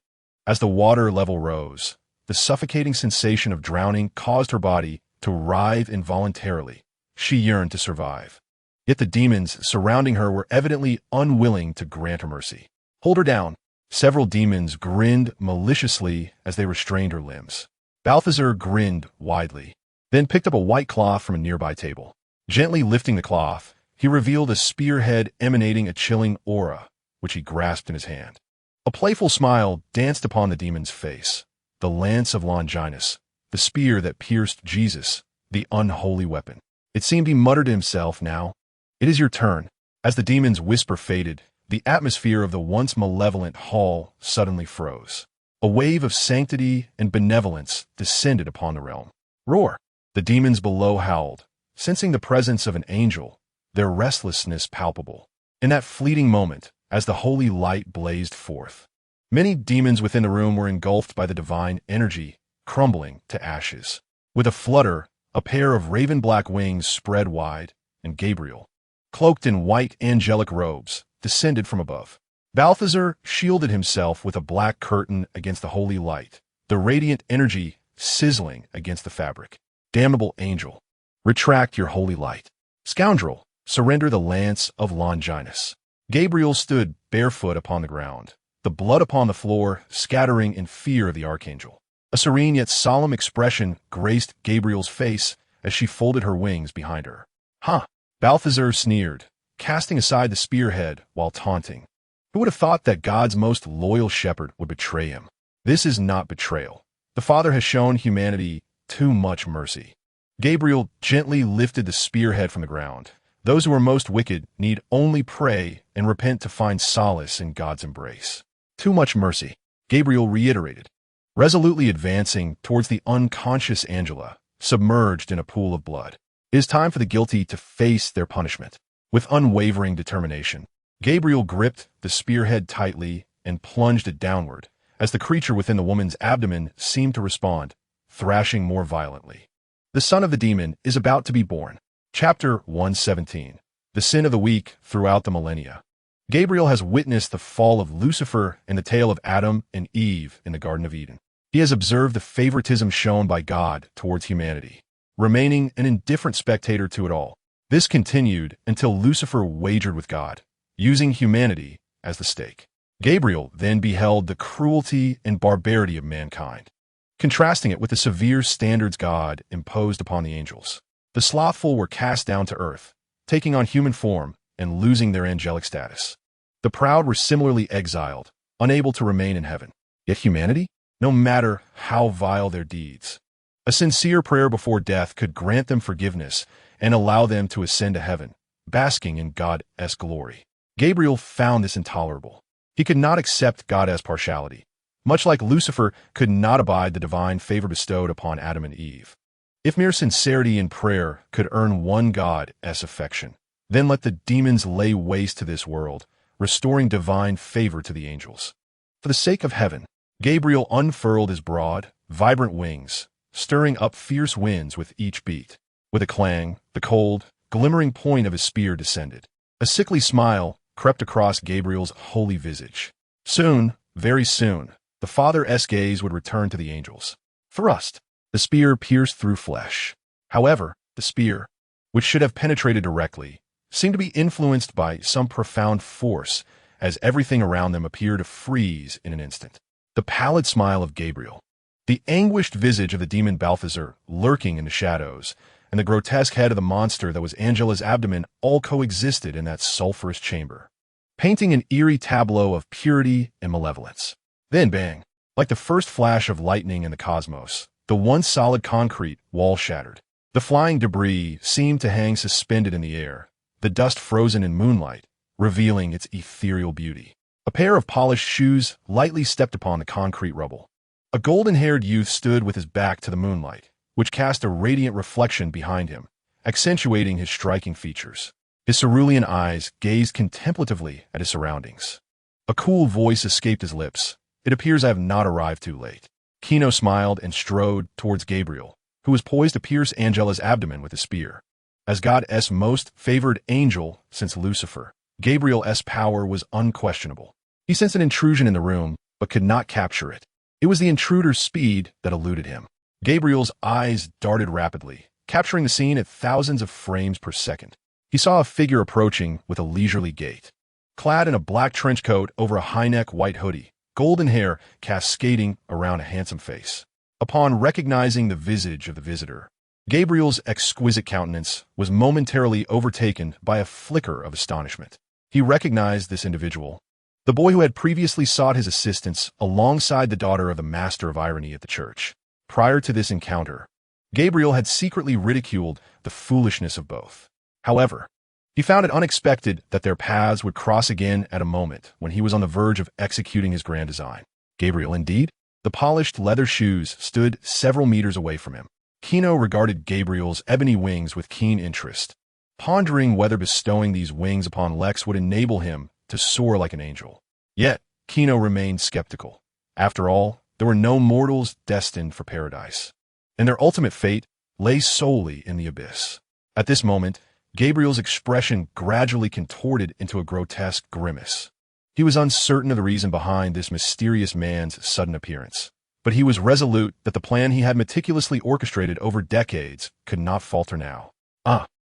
As the water level rose, the suffocating sensation of drowning caused her body to writhe involuntarily. She yearned to survive. Yet the demons surrounding her were evidently unwilling to grant her mercy. "Hold her down." Several demons grinned maliciously as they restrained her limbs. Balthazar grinned widely, then picked up a white cloth from a nearby table. Gently lifting the cloth, he revealed a spearhead emanating a chilling aura, which he grasped in his hand. A playful smile danced upon the demon's face. The lance of Longinus, the spear that pierced Jesus, the unholy weapon. It seemed he muttered to himself now. "It is your turn." As the demon's whisper faded, the atmosphere of the once malevolent hall suddenly froze. A wave of sanctity and benevolence descended upon the realm. Roar! The demons below howled, sensing the presence of an angel, their restlessness palpable. In that fleeting moment, as the holy light blazed forth, many demons within the room were engulfed by the divine energy, crumbling to ashes. With a flutter, a pair of raven-black wings spread wide, and Gabriel, cloaked in white angelic robes, descended from above. Balthazar shielded himself with a black curtain against the holy light, the radiant energy sizzling against the fabric. "Damnable angel, retract your holy light. Scoundrel, surrender the lance of Longinus." Gabriel stood barefoot upon the ground, the blood upon the floor scattering in fear of the archangel. A serene yet solemn expression graced Gabriel's face as she folded her wings behind her. "Huh!" Balthazar sneered, casting aside the spearhead while taunting. Who would have thought that God's most loyal shepherd would betray him? This is not betrayal. The Father has shown humanity too much mercy. Gabriel gently lifted the spearhead from the ground. Those who are most wicked need only pray and repent to find solace in God's embrace. Too much mercy, Gabriel reiterated, resolutely advancing towards the unconscious Angela, submerged in a pool of blood. It is time for the guilty to face their punishment. With unwavering determination, Gabriel gripped the spearhead tightly and plunged it downward, as the creature within the woman's abdomen seemed to respond, thrashing more violently. The son of the demon is about to be born. Chapter 117. The sin of the weak throughout the millennia. Gabriel has witnessed the fall of Lucifer and the tale of Adam and Eve in the Garden of Eden. He has observed the favoritism shown by God towards humanity, remaining an indifferent spectator to it all. This continued until Lucifer wagered with God, using humanity as the stake. Gabriel then beheld the cruelty and barbarity of mankind, contrasting it with the severe standards God imposed upon the angels. The slothful were cast down to earth, taking on human form and losing their angelic status. The proud were similarly exiled, unable to remain in heaven. Yet humanity, no matter how vile their deeds, a sincere prayer before death could grant them forgiveness and allow them to ascend to heaven, basking in God's glory. Gabriel found this intolerable. He could not accept God's partiality, much like Lucifer could not abide the divine favor bestowed upon Adam and Eve. If mere sincerity in prayer could earn one God's affection, then let the demons lay waste to this world, restoring divine favor to the angels. For the sake of heaven, Gabriel unfurled his broad, vibrant wings, stirring up fierce winds with each beat. With a clang, the cold, glimmering point of his spear descended. A sickly smile crept across Gabriel's holy visage. Soon, very soon, the Father's gaze would return to the angels. Thrust. The spear pierced through flesh. However, the spear, which should have penetrated directly, seemed to be influenced by some profound force, as everything around them appeared to freeze in an instant. The pallid smile of Gabriel, the anguished visage of the demon Balthazar lurking in the shadows, and the grotesque head of the monster that was Angela's abdomen all coexisted in that sulphurous chamber, painting an eerie tableau of purity and malevolence. Then bang, like the first flash of lightning in the cosmos, the once solid concrete wall shattered. The flying debris seemed to hang suspended in the air, the dust frozen in moonlight, revealing its ethereal beauty. A pair of polished shoes lightly stepped upon the concrete rubble. A golden-haired youth stood with his back to the moonlight, which cast a radiant reflection behind him, accentuating his striking features. His cerulean eyes gazed contemplatively at his surroundings. A cool voice escaped his lips. It appears I have not arrived too late. Gino smiled and strode towards Gabriel, who was poised to pierce Angela's abdomen with a spear. As God's most favored angel since Lucifer, Gabriel's power was unquestionable. He sensed an intrusion in the room, but could not capture it. It was the intruder's speed that eluded him. Gabriel's eyes darted rapidly, capturing the scene at thousands of frames per second. He saw a figure approaching with a leisurely gait. Clad in a black trench coat over a high-neck white hoodie, golden hair cascading around a handsome face. Upon recognizing the visage of the visitor, Gabriel's exquisite countenance was momentarily overtaken by a flicker of astonishment. He recognized this individual, the boy who had previously sought his assistance alongside the daughter of the master of irony at the church. Prior to this encounter, Gabriel had secretly ridiculed the foolishness of both. However, he found it unexpected that their paths would cross again at a moment when he was on the verge of executing his grand design. Gabriel, indeed? The polished leather shoes stood several meters away from him. Gino regarded Gabriel's ebony wings with keen interest, pondering whether bestowing these wings upon Lex would enable him to soar like an angel. Yet, Gino remained skeptical. After all, there were no mortals destined for paradise, and their ultimate fate lay solely in the abyss. At this moment, Gabriel's expression gradually contorted into a grotesque grimace. He was uncertain of the reason behind this mysterious man's sudden appearance, but he was resolute that the plan he had meticulously orchestrated over decades could not falter now.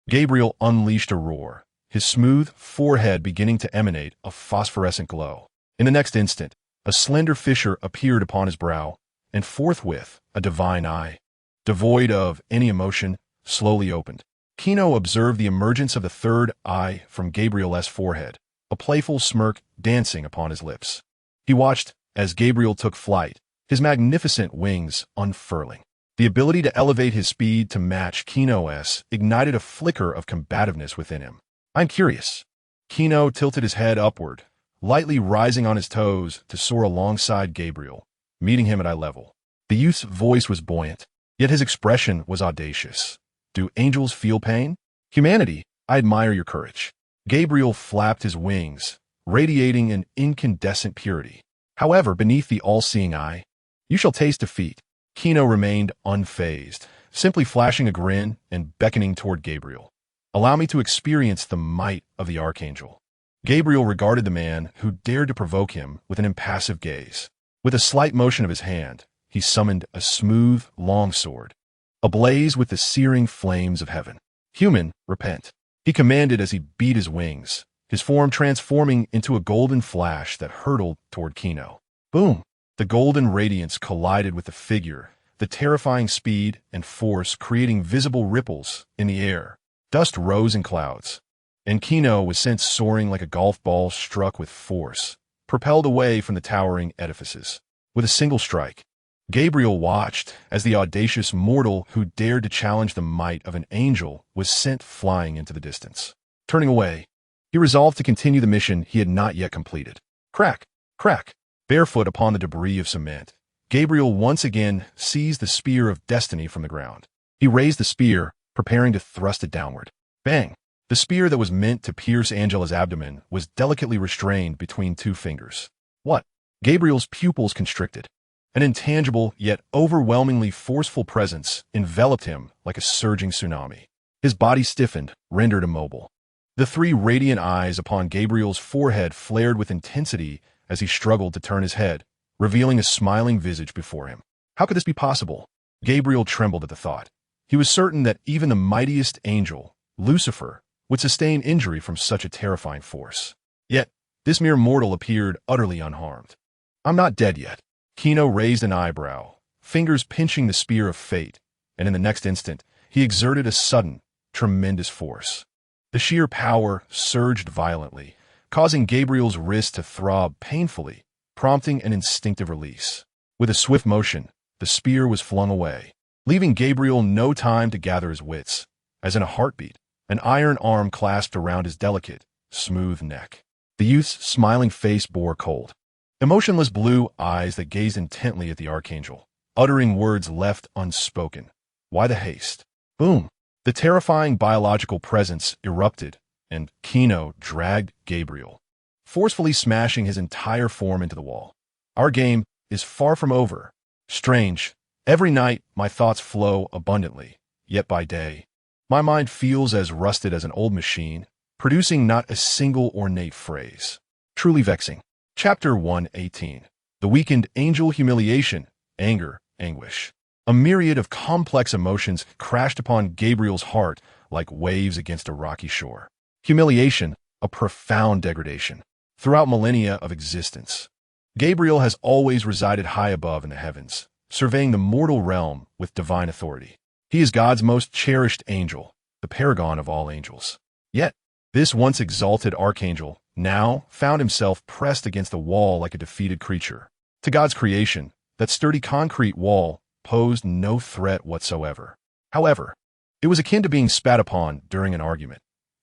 Gabriel unleashed a roar, his smooth forehead beginning to emanate a phosphorescent glow. In the next instant, a slender fissure appeared upon his brow, and forthwith a divine eye, devoid of any emotion, slowly opened. Gino observed the emergence of the third eye from Gabriel's forehead, a playful smirk dancing upon his lips. He watched as Gabriel took flight, his magnificent wings unfurling. The ability to elevate his speed to match Gino's ignited a flicker of combativeness within him. I'm curious. Gino tilted his head upward, lightly rising on his toes to soar alongside Gabriel, meeting him at eye level. The youth's voice was buoyant, yet his expression was audacious. Do angels feel pain? Humanity, I admire your courage. Gabriel flapped his wings, radiating an incandescent purity. However, beneath the all-seeing eye, you shall taste defeat. Gino remained unfazed, simply flashing a grin and beckoning toward Gabriel. Allow me to experience the might of the Archangel. Gabriel regarded the man who dared to provoke him with an impassive gaze. With a slight motion of his hand, he summoned a smooth, long sword, ablaze with the searing flames of heaven. "Human, repent," he commanded as he beat his wings, his form transforming into a golden flash that hurtled toward Gino. Boom! The golden radiance collided with the figure, the terrifying speed and force creating visible ripples in the air. Dust rose in clouds, and Gino was sent soaring like a golf ball struck with force, propelled away from the towering edifices. With a single strike, Gabriel watched as the audacious mortal who dared to challenge the might of an angel was sent flying into the distance. Turning away, he resolved to continue the mission he had not yet completed. Crack! Crack! Barefoot upon the debris of cement, Gabriel once again seized the spear of destiny from the ground. He raised the spear, preparing to thrust it downward. Bang! The spear that was meant to pierce Angela's abdomen was delicately restrained between two fingers. What? Gabriel's pupils constricted. An intangible yet overwhelmingly forceful presence enveloped him like a surging tsunami. His body stiffened, rendered immobile. The three radiant eyes upon Gabriel's forehead flared with intensity as he struggled to turn his head, revealing a smiling visage before him. How could this be possible? Gabriel trembled at the thought. He was certain that even the mightiest angel, Lucifer, would sustain injury from such a terrifying force. Yet, this mere mortal appeared utterly unharmed. "I'm not dead yet." Gino raised an eyebrow, fingers pinching the spear of fate, and in the next instant, he exerted a sudden, tremendous force. The sheer power surged violently, causing Gabriel's wrist to throb painfully, prompting an instinctive release. With a swift motion, the spear was flung away, leaving Gabriel no time to gather his wits. As in a heartbeat, an iron arm clasped around his delicate, smooth neck. The youth's smiling face bore cold, emotionless blue eyes that gazed intently at the archangel, uttering words left unspoken. Why the haste? Boom! The terrifying biological presence erupted, and Gino dragged Gabriel, forcefully smashing his entire form into the wall. Our game is far from over. Strange. Every night my thoughts flow abundantly, yet by day, my mind feels as rusted as an old machine, producing not a single ornate phrase. Truly vexing. Chapter 118. The weakened angel humiliation, anger, anguish. A myriad of complex emotions crashed upon Gabriel's heart like waves against a rocky shore. Humiliation, a profound degradation. Throughout millennia of existence, Gabriel has always resided high above in the heavens, surveying the mortal realm with divine authority. He is God's most cherished angel, the paragon of all angels. Yet, this once exalted archangel now found himself pressed against the wall like a defeated creature. To God's creation, that sturdy concrete wall posed no threat whatsoever. However, it was akin to being spat upon during an argument.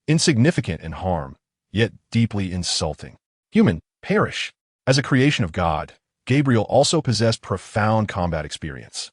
Insignificant in harm, yet deeply insulting. Human, perish. As a creation of God, Gabriel also possessed profound combat experience.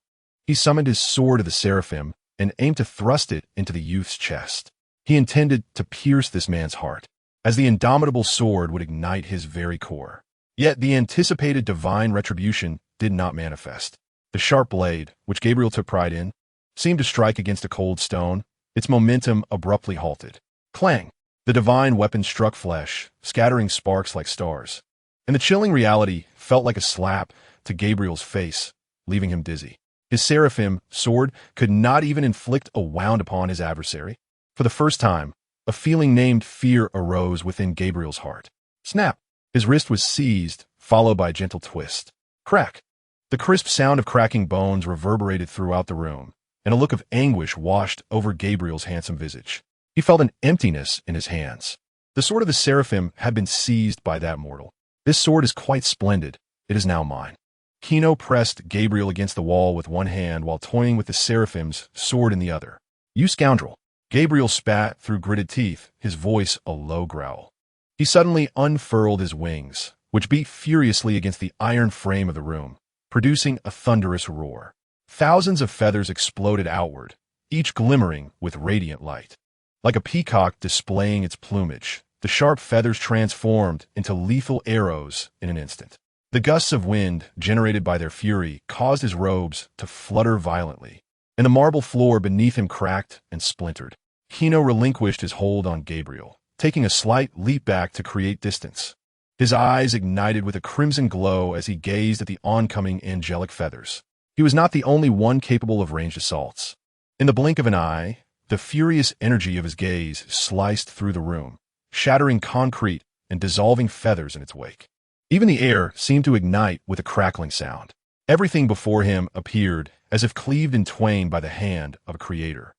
He summoned his sword of the seraphim and aimed to thrust it into the youth's chest. He intended to pierce this man's heart, as the indomitable sword would ignite his very core. Yet the anticipated divine retribution did not manifest. The sharp blade, which Gabriel took pride in, seemed to strike against a cold stone. Its momentum abruptly halted. Clang! The divine weapon struck flesh, scattering sparks like stars. And the chilling reality felt like a slap to Gabriel's face, leaving him dizzy. His seraphim sword could not even inflict a wound upon his adversary. For the first time, a feeling named fear arose within Gabriel's heart. Snap! His wrist was seized, followed by a gentle twist. Crack! The crisp sound of cracking bones reverberated throughout the room, and a look of anguish washed over Gabriel's handsome visage. He felt an emptiness in his hands. The sword of the seraphim had been seized by that mortal. This sword is quite splendid. It is now mine. Gino pressed Gabriel against the wall with one hand while toying with the seraphim's sword in the other. You scoundrel! Gabriel spat through gritted teeth, his voice a low growl. He suddenly unfurled his wings, which beat furiously against the iron frame of the room, producing a thunderous roar. Thousands of feathers exploded outward, each glimmering with radiant light. Like a peacock displaying its plumage, the sharp feathers transformed into lethal arrows in an instant. The gusts of wind generated by their fury caused his robes to flutter violently, and the marble floor beneath him cracked and splintered. Gino relinquished his hold on Gabriel, taking a slight leap back to create distance. His eyes ignited with a crimson glow as he gazed at the oncoming angelic feathers. He was not the only one capable of ranged assaults. In the blink of an eye, the furious energy of his gaze sliced through the room, shattering concrete and dissolving feathers in its wake. Even the air seemed to ignite with a crackling sound. Everything before him appeared as if cleaved in twain by the hand of a creator.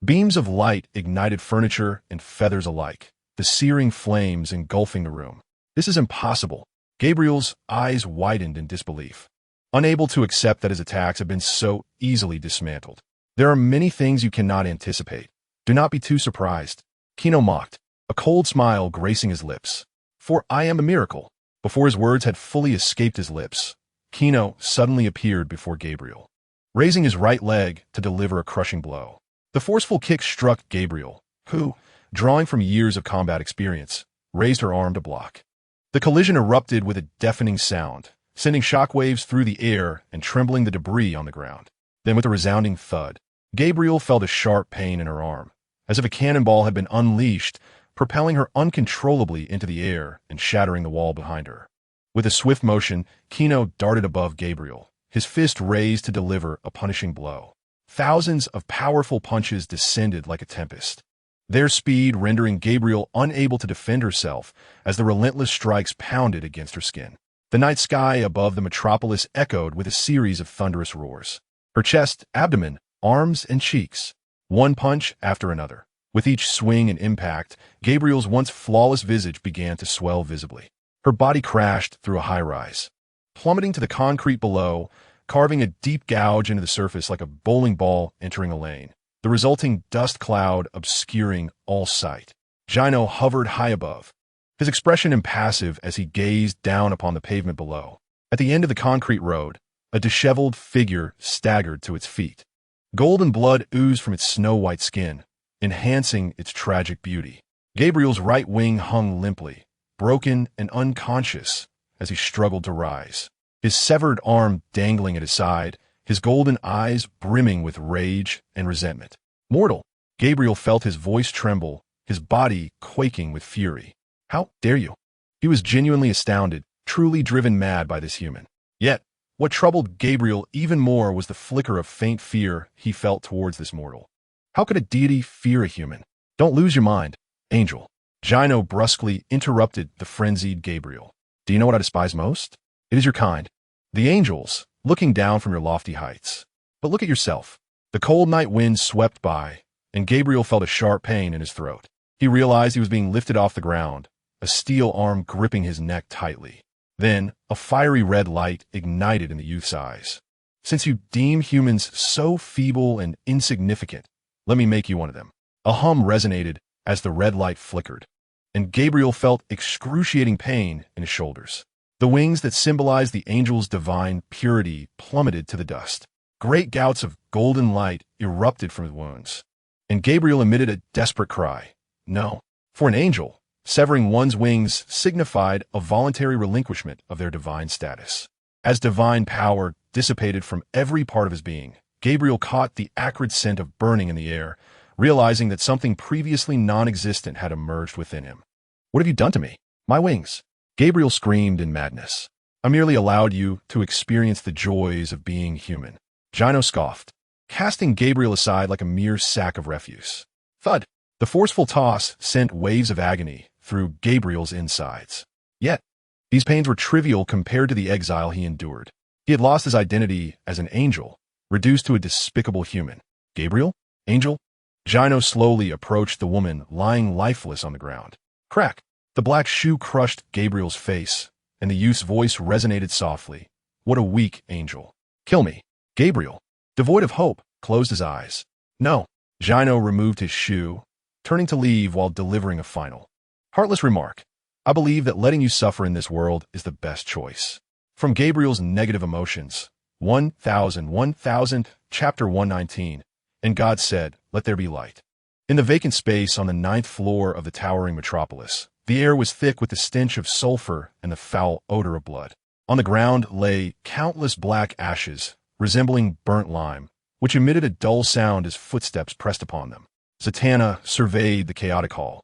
Beams of light ignited furniture and feathers alike, the searing flames engulfing the room. This is impossible. Gabriel's eyes widened in disbelief, unable to accept that his attacks had been so easily dismantled. There are many things you cannot anticipate. Do not be too surprised. Gino mocked, a cold smile gracing his lips. For I am a miracle. Before his words had fully escaped his lips, Gino suddenly appeared before Gabriel, raising his right leg to deliver a crushing blow. The forceful kick struck Gabriel, who, drawing from years of combat experience, raised her arm to block. The collision erupted with a deafening sound, sending shockwaves through the air and trembling the debris on the ground. Then with a resounding thud, Gabriel felt a sharp pain in her arm, as if a cannonball had been unleashed, propelling her uncontrollably into the air and shattering the wall behind her. With a swift motion, Gino darted above Gabriel, his fist raised to deliver a punishing blow. Thousands of powerful punches descended like a tempest, their speed rendering Gabriel unable to defend herself as the relentless strikes pounded against her skin. The night sky above the metropolis echoed with a series of thunderous roars. Her chest, abdomen, arms, and cheeks, one punch after another. With each swing and impact, Gabriel's once flawless visage began to swell visibly. Her body crashed through a high-rise, plummeting to the concrete below, carving a deep gouge into the surface like a bowling ball entering a lane, the resulting dust cloud obscuring all sight. Gino hovered high above, his expression impassive as he gazed down upon the pavement below. At the end of the concrete road, a disheveled figure staggered to its feet. Golden blood oozed from its snow-white skin, enhancing its tragic beauty. Gabriel's right wing hung limply, broken and unconscious as he struggled to rise, his severed arm dangling at his side, his golden eyes brimming with rage and resentment. Mortal! Gabriel felt his voice tremble, his body quaking with fury. How dare you? He was genuinely astounded, truly driven mad by this human. Yet, what troubled Gabriel even more was the flicker of faint fear he felt towards this mortal. How could a deity fear a human? Don't lose your mind, angel. Gino brusquely interrupted the frenzied Gabriel. Do you know what I despise most? It is your kind, the angels, looking down from your lofty heights. But look at yourself. The cold night wind swept by, and Gabriel felt a sharp pain in his throat. He realized he was being lifted off the ground, a steel arm gripping his neck tightly. Then, a fiery red light ignited in the youth's eyes. Since you deem humans so feeble and insignificant, let me make you one of them. A hum resonated as the red light flickered, and Gabriel felt excruciating pain in his shoulders. The wings that symbolized the angel's divine purity plummeted to the dust. Great gouts of golden light erupted from his wounds, and Gabriel emitted a desperate cry. No, for an angel, severing one's wings signified a voluntary relinquishment of their divine status. As divine power dissipated from every part of his being, Gabriel caught the acrid scent of burning in the air, realizing that something previously non-existent had emerged within him. What have you done to me? My wings! Gabriel screamed in madness. I merely allowed you to experience the joys of being human. Gino scoffed, casting Gabriel aside like a mere sack of refuse. Thud! The forceful toss sent waves of agony through Gabriel's insides. Yet, these pains were trivial compared to the exile he endured. He had lost his identity as an angel, reduced to a despicable human. Gabriel? Angel? Gino slowly approached the woman lying lifeless on the ground. Crack! The black shoe crushed Gabriel's face, and the youth's voice resonated softly. What a weak angel. Kill me. Gabriel, devoid of hope, closed his eyes. No. Gino removed his shoe, turning to leave while delivering a final, heartless remark. I believe that letting you suffer in this world is the best choice. From Gabriel's negative emotions, 1000, chapter 119, and God said, let there be light. In the vacant space on the 9th floor of the towering metropolis, the air was thick with the stench of sulfur and the foul odor of blood. On the ground lay countless black ashes, resembling burnt lime, which emitted a dull sound as footsteps pressed upon them. Zatanna surveyed the chaotic hall,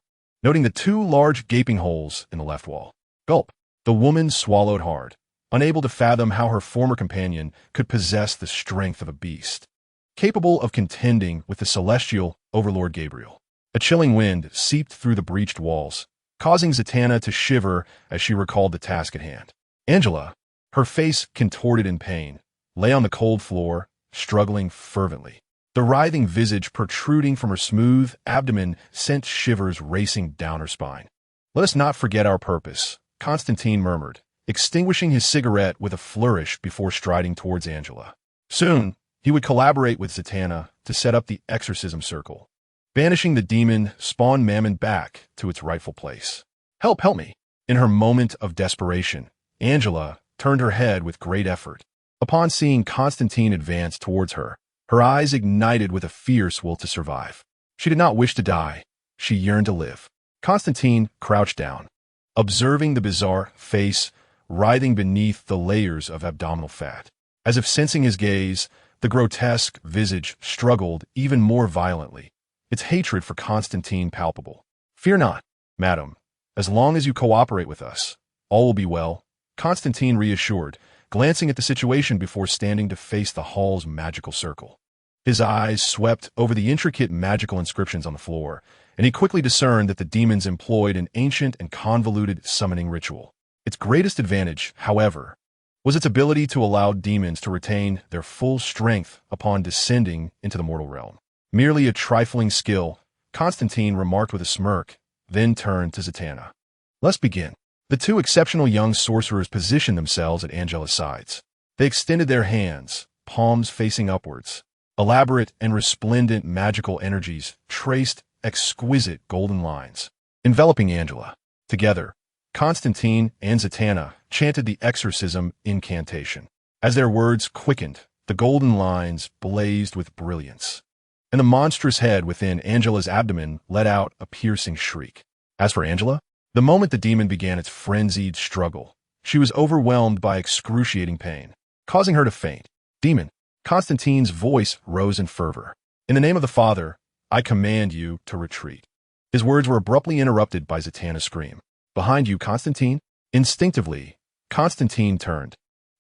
noting the two large gaping holes in the left wall. Gulp. The woman swallowed hard, unable to fathom how her former companion could possess the strength of a beast, capable of contending with the celestial overlord Gabriel. A chilling wind seeped through the breached walls, causing Zatanna to shiver as she recalled the task at hand. Angela, her face contorted in pain, lay on the cold floor, struggling fervently. The writhing visage protruding from her smooth abdomen sent shivers racing down her spine. "Let us not forget our purpose," Constantine murmured, extinguishing his cigarette with a flourish before striding towards Angela. Soon, he would collaborate with Zatanna to set up the exorcism circle, banishing the demon spawn Mammon back to its rightful place. Help me." In her moment of desperation, Angela turned her head with great effort. Upon seeing Constantine advance towards her, her eyes ignited with a fierce will to survive. She did not wish to die. She yearned to live. Constantine crouched down, observing the bizarre face writhing beneath the layers of abdominal fat. As if sensing his gaze, the grotesque visage struggled even more violently, its hatred for Constantine palpable. "Fear not, madam. As long as you cooperate with us, all will be well," Constantine reassured, glancing at the situation before standing to face the hall's magical circle. His eyes swept over the intricate magical inscriptions on the floor, and he quickly discerned that the demons employed an ancient and convoluted summoning ritual. Its greatest advantage, however, was its ability to allow demons to retain their full strength upon descending into the mortal realm. Merely a trifling skill, Constantine remarked with a smirk, then turned to Zatanna. "Let's begin." The two exceptional young sorcerers positioned themselves at Angela's sides. They extended their hands, palms facing upwards. Elaborate and resplendent magical energies traced exquisite golden lines, enveloping Angela. Together, Constantine and Zatanna chanted the exorcism incantation. As their words quickened, the golden lines blazed with brilliance, and the monstrous head within Angela's abdomen let out a piercing shriek. As for Angela, the moment the demon began its frenzied struggle, she was overwhelmed by excruciating pain, causing her to faint. "Demon," Constantine's voice rose in fervor. "In the name of the Father, I command you to retreat." His words were abruptly interrupted by Zatanna's scream. "Behind you, Constantine." Instinctively, Constantine turned,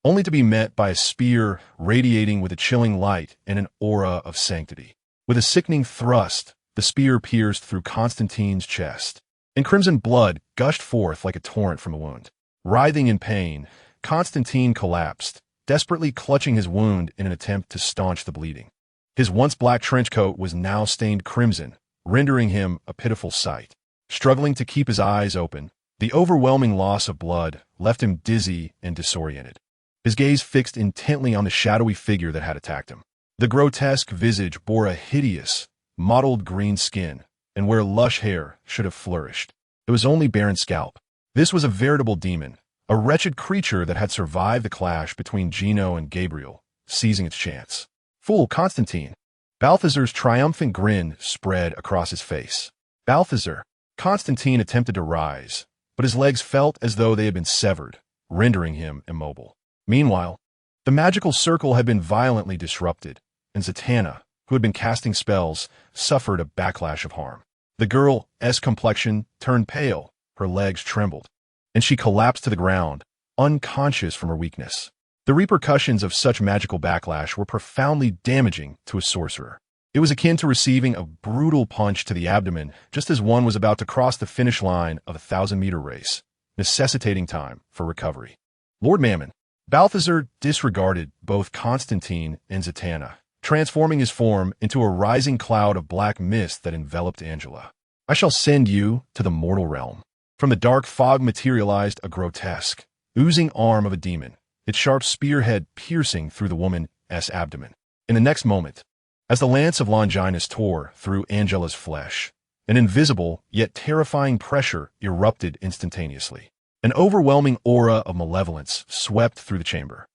only to be met by a spear radiating with a chilling light and an aura of sanctity. With a sickening thrust, the spear pierced through Constantine's chest, and crimson blood gushed forth like a torrent from a wound. Writhing in pain, Constantine collapsed, desperately clutching his wound in an attempt to staunch the bleeding. His once black trench coat was now stained crimson, rendering him a pitiful sight. Struggling to keep his eyes open, the overwhelming loss of blood left him dizzy and disoriented, his gaze fixed intently on the shadowy figure that had attacked him. The grotesque visage bore a hideous, mottled green skin, and where lush hair should have flourished, it was only barren scalp. This was a veritable demon, a wretched creature that had survived the clash between Gino and Gabriel, seizing its chance. "Fool, Constantine!" Balthazar's triumphant grin spread across his face. "Balthazar!" Constantine attempted to rise, but his legs felt as though they had been severed, rendering him immobile. Meanwhile, the magical circle had been violently disrupted, and Zatanna, who had been casting spells, suffered a backlash of harm. The girl's complexion turned pale, her legs trembled, and she collapsed to the ground, unconscious from her weakness. The repercussions of such magical backlash were profoundly damaging to a sorcerer. It was akin to receiving a brutal punch to the abdomen just as one was about to cross the finish line of a 1,000-meter race, necessitating time for recovery. Lord Mammon. Balthazar disregarded both Constantine and Zatanna, transforming his form into a rising cloud of black mist that enveloped Angela. "I shall send you to the mortal realm." From the dark fog materialized a grotesque, oozing arm of a demon, its sharp spearhead piercing through the woman's abdomen. In the next moment, as the lance of Longinus tore through Angela's flesh, an invisible yet terrifying pressure erupted instantaneously. An overwhelming aura of malevolence swept through the chamber.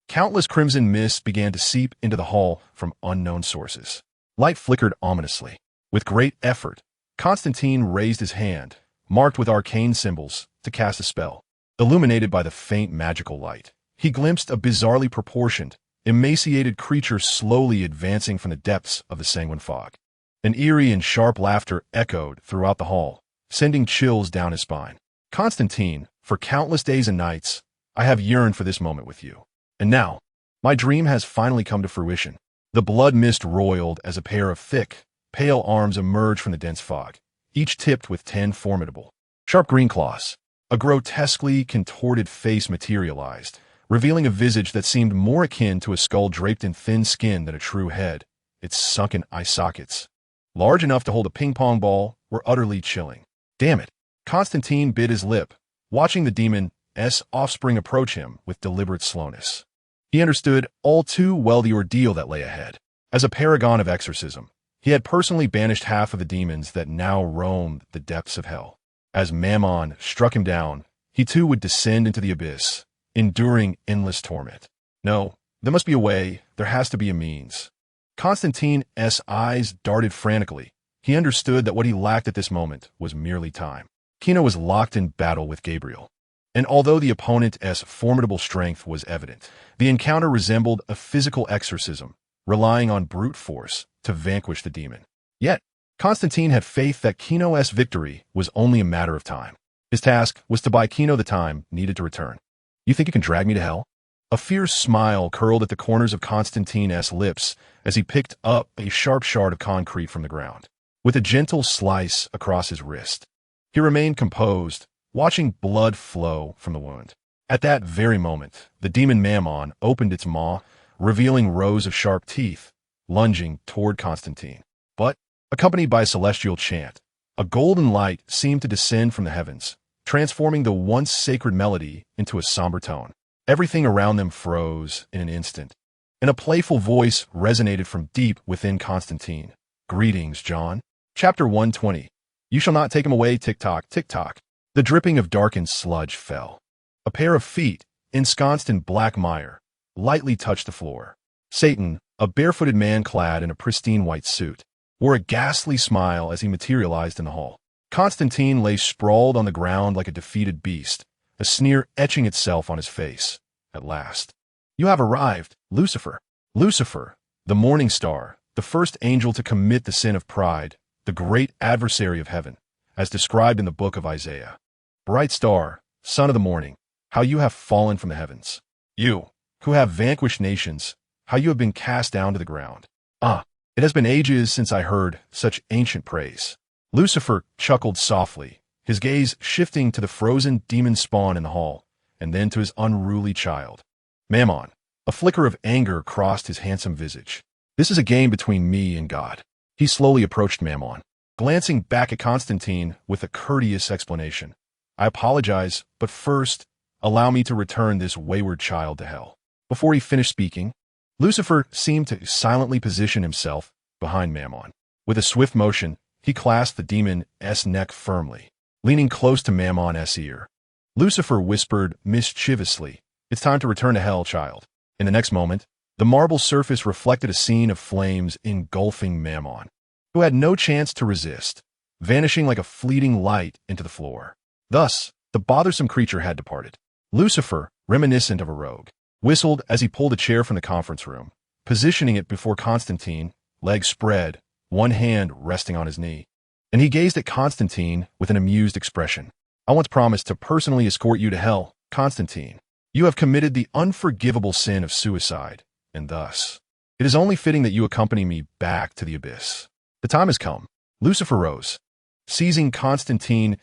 Countless crimson mists began to seep into the hall from unknown sources. Light flickered ominously. With great effort, Constantine raised his hand, marked with arcane symbols, to cast a spell. Illuminated by the faint magical light, he glimpsed a bizarrely proportioned, emaciated creature slowly advancing from the depths of the sanguine fog. An eerie and sharp laughter echoed throughout the hall, sending chills down his spine. Constantine, for countless days and nights, I have yearned for this moment with you. And now, my dream has finally come to fruition. The blood mist roiled as a pair of thick, pale arms emerged from the dense fog, each tipped with 10 formidable, sharp green claws. A grotesquely contorted face materialized, revealing a visage that seemed more akin to a skull draped in thin skin than a true head. Its sunken eye sockets, large enough to hold a ping-pong ball, were utterly chilling. Damn it! Constantine bit his lip, watching the demon's offspring approach him with deliberate slowness. He understood all too well the ordeal that lay ahead. As a paragon of exorcism, he had personally banished half of the demons that now roamed the depths of hell. As Mammon struck him down, he too would descend into the abyss, enduring endless torment. No, there must be a way, there has to be a means. Constantine's eyes darted frantically. He understood that what he lacked at this moment was merely time. Gino was locked in battle with Gabriel. And although the opponent's formidable strength was evident, the encounter resembled a physical exorcism, relying on brute force to vanquish the demon. Yet, Constantine had faith that Gino's victory was only a matter of time. His task was to buy Gino the time needed to return. You think you can drag me to hell? A fierce smile curled at the corners of Constantine's lips as he picked up a sharp shard of concrete from the ground. With a gentle slice across his wrist, he remained composed, watching blood flow from the wound. At that very moment, the demon Mammon opened its maw, revealing rows of sharp teeth, lunging toward Constantine. But, accompanied by a celestial chant, a golden light seemed to descend from the heavens, transforming the once sacred melody into a somber tone. Everything around them froze in an instant, and a playful voice resonated from deep within Constantine. Greetings, John. Chapter 120. You shall not take him away, tick-tock, tick-tock. The dripping of darkened sludge fell. A pair of feet, ensconced in black mire, lightly touched the floor. Satan, a barefooted man clad in a pristine white suit, wore a ghastly smile as he materialized in the hall. Constantine lay sprawled on the ground like a defeated beast, a sneer etching itself on his face. At last. You have arrived, Lucifer. Lucifer, the morning star, the first angel to commit the sin of pride, the great adversary of heaven, as described in the book of Isaiah. Bright star, son of the morning, how you have fallen from the heavens. You, who have vanquished nations, how you have been cast down to the ground. Ah, it has been ages since I heard such ancient praise. Lucifer chuckled softly, his gaze shifting to the frozen demon spawn in the hall, and then to his unruly child. Mammon, a flicker of anger crossed his handsome visage. This is a game between me and God. He slowly approached Mammon, glancing back at Constantine with a courteous explanation. I apologize, but first, allow me to return this wayward child to hell. Before he finished speaking, Lucifer seemed to silently position himself behind Mammon. With a swift motion, he clasped the demon's neck firmly, leaning close to Mammon's ear. Lucifer whispered mischievously, "It's time to return to hell, child." In the next moment, the marble surface reflected a scene of flames engulfing Mammon, who had no chance to resist, vanishing like a fleeting light into the floor. Thus, the bothersome creature had departed. Lucifer, reminiscent of a rogue, whistled as he pulled a chair from the conference room, positioning it before Constantine, legs spread, one hand resting on his knee. And he gazed at Constantine with an amused expression. I once promised to personally escort you to hell, Constantine. You have committed the unforgivable sin of suicide, and thus, it is only fitting that you accompany me back to the abyss. The time has come. Lucifer rose, seizing Constantine's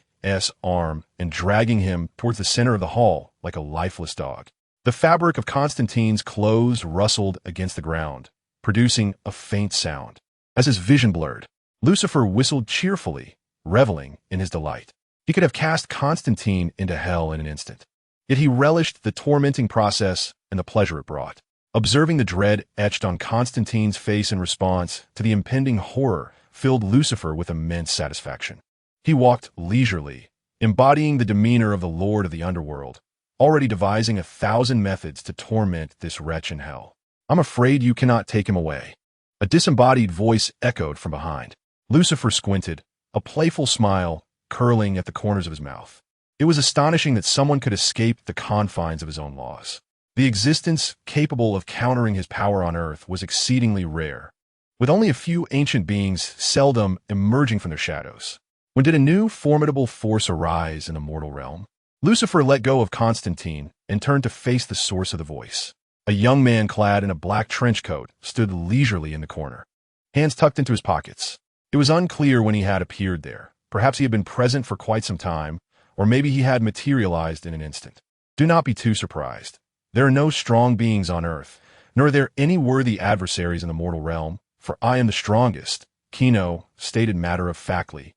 arm and dragging him towards the center of the hall like a lifeless dog. The fabric of Constantine's clothes rustled against the ground, producing a faint sound. As his vision blurred, Lucifer whistled cheerfully, reveling in his delight. He could have cast Constantine into hell in an instant. Yet he relished the tormenting process and the pleasure it brought. Observing the dread etched on Constantine's face in response to the impending horror filled Lucifer with immense satisfaction. He walked leisurely, embodying the demeanor of the Lord of the Underworld, already devising 1,000 methods to torment this wretch in hell. I'm afraid you cannot take him away. A disembodied voice echoed from behind. Lucifer squinted, a playful smile curling at the corners of his mouth. It was astonishing that someone could escape the confines of his own laws. The existence capable of countering his power on Earth was exceedingly rare, with only a few ancient beings seldom emerging from their shadows. When did a new, formidable force arise in the mortal realm? Lucifer let go of Constantine and turned to face the source of the voice. A young man clad in a black trench coat stood leisurely in the corner, hands tucked into his pockets. It was unclear when he had appeared there. Perhaps he had been present for quite some time, or maybe he had materialized in an instant. Do not be too surprised. There are no strong beings on earth, nor are there any worthy adversaries in the mortal realm, for I am the strongest, Gino stated matter-of-factly,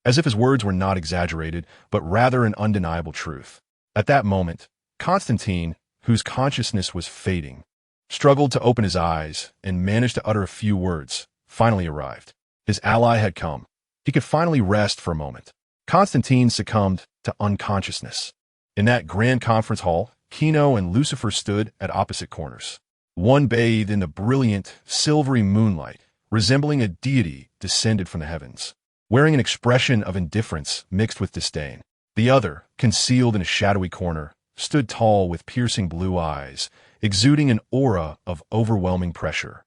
as if his words were not exaggerated, but rather an undeniable truth. At that moment, Constantine, whose consciousness was fading, struggled to open his eyes and managed to utter a few words, finally arrived. His ally had come. He could finally rest for a moment. Constantine succumbed to unconsciousness. In that grand conference hall, Gino and Lucifer stood at opposite corners. One bathed in the brilliant, silvery moonlight, resembling a deity descended from the heavens, wearing an expression of indifference mixed with disdain. The other, concealed in a shadowy corner, stood tall with piercing blue eyes, exuding an aura of overwhelming pressure,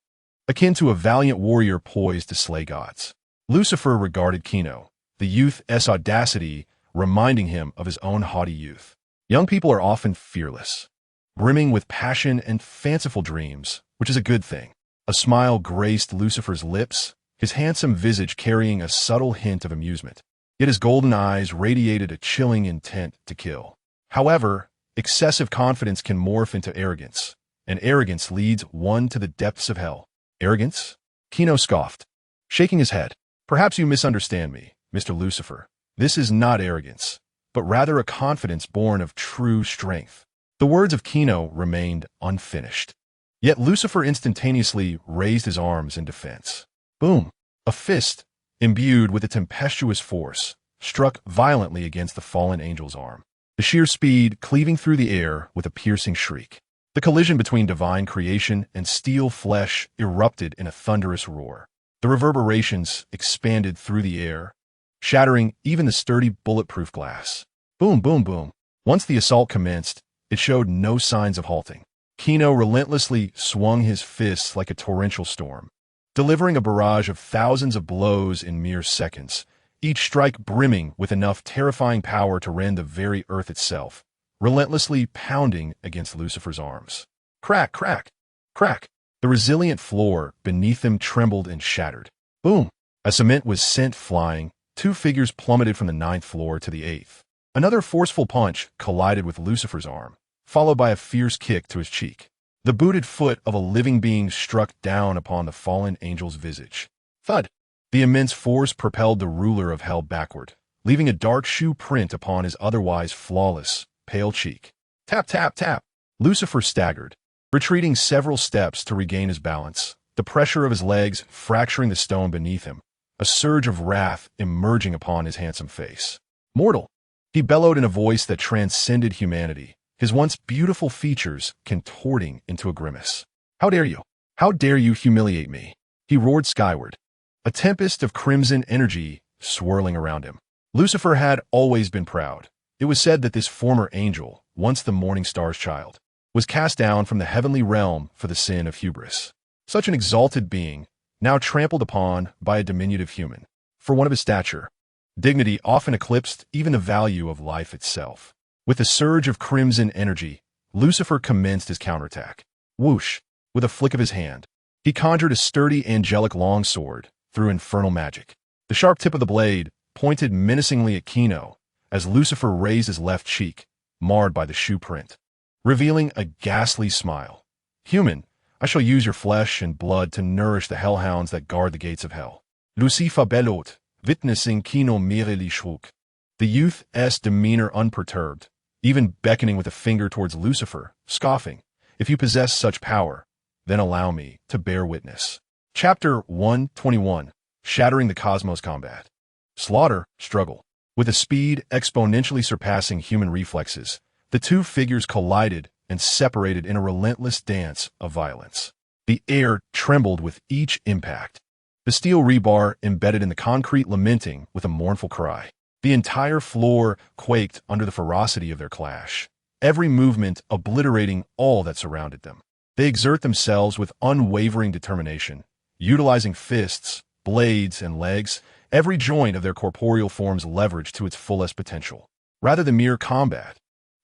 akin to a valiant warrior poised to slay gods. Lucifer regarded Gino, the youth's audacity reminding him of his own haughty youth. Young people are often fearless, brimming with passion and fanciful dreams, which is a good thing. A smile graced Lucifer's lips, his handsome visage carrying a subtle hint of amusement. Yet his golden eyes radiated a chilling intent to kill. However, excessive confidence can morph into arrogance, and arrogance leads one to the depths of hell. Arrogance? Gino scoffed, shaking his head. Perhaps you misunderstand me, Mr. Lucifer. This is not arrogance, but rather a confidence born of true strength. The words of Gino remained unfinished. Yet Lucifer instantaneously raised his arms in defense. Boom! A fist, imbued with a tempestuous force, struck violently against the fallen angel's arm, the sheer speed cleaving through the air with a piercing shriek. The collision between divine creation and steel flesh erupted in a thunderous roar. The reverberations expanded through the air, shattering even the sturdy bulletproof glass. Boom, boom, boom. Once the assault commenced, it showed no signs of halting. Gino relentlessly swung his fists like a torrential storm, delivering a barrage of thousands of blows in mere seconds, each strike brimming with enough terrifying power to rend the very earth itself, relentlessly pounding against Lucifer's arms. Crack, crack, crack. The resilient floor beneath them trembled and shattered. Boom! As cement was sent flying, two figures plummeted from the 9th floor to the 8th. Another forceful punch collided with Lucifer's arm, followed by a fierce kick to his cheek. The booted foot of a living being struck down upon the fallen angel's visage. Thud! The immense force propelled the ruler of hell backward, leaving a dark shoe print upon his otherwise flawless, pale cheek. Tap, tap, tap! Lucifer staggered, retreating several steps to regain his balance, the pressure of his legs fracturing the stone beneath him, a surge of wrath emerging upon his handsome face. Mortal! He bellowed in a voice that transcended humanity, his once beautiful features contorting into a grimace. How dare you? How dare you humiliate me? He roared skyward, a tempest of crimson energy swirling around him. Lucifer had always been proud. It was said that this former angel, once the morning star's child, was cast down from the heavenly realm for the sin of hubris. Such an exalted being, now trampled upon by a diminutive human. For one of his stature, dignity often eclipsed even the value of life itself. With a surge of crimson energy, Lucifer commenced his counterattack. Whoosh! With a flick of his hand, he conjured a sturdy angelic longsword through infernal magic. The sharp tip of the blade pointed menacingly at Gino as Lucifer raised his left cheek, marred by the shoe print, revealing a ghastly smile. Human, I shall use your flesh and blood to nourish the hellhounds that guard the gates of hell. Lucifer bellowed, witnessing Gino merely shrunk. The youth's demeanor unperturbed, even beckoning with a finger towards Lucifer, scoffing. If you possess such power, then allow me to bear witness. Chapter 121, Shattering the Cosmos Combat. Slaughter, struggle. With a speed exponentially surpassing human reflexes, the two figures collided and separated in a relentless dance of violence. The air trembled with each impact, the steel rebar embedded in the concrete lamenting with a mournful cry. The entire floor quaked under the ferocity of their clash, every movement obliterating all that surrounded them. They exert themselves with unwavering determination, utilizing fists, blades, and legs every joint of their corporeal forms leveraged to its fullest potential. Rather than mere combat,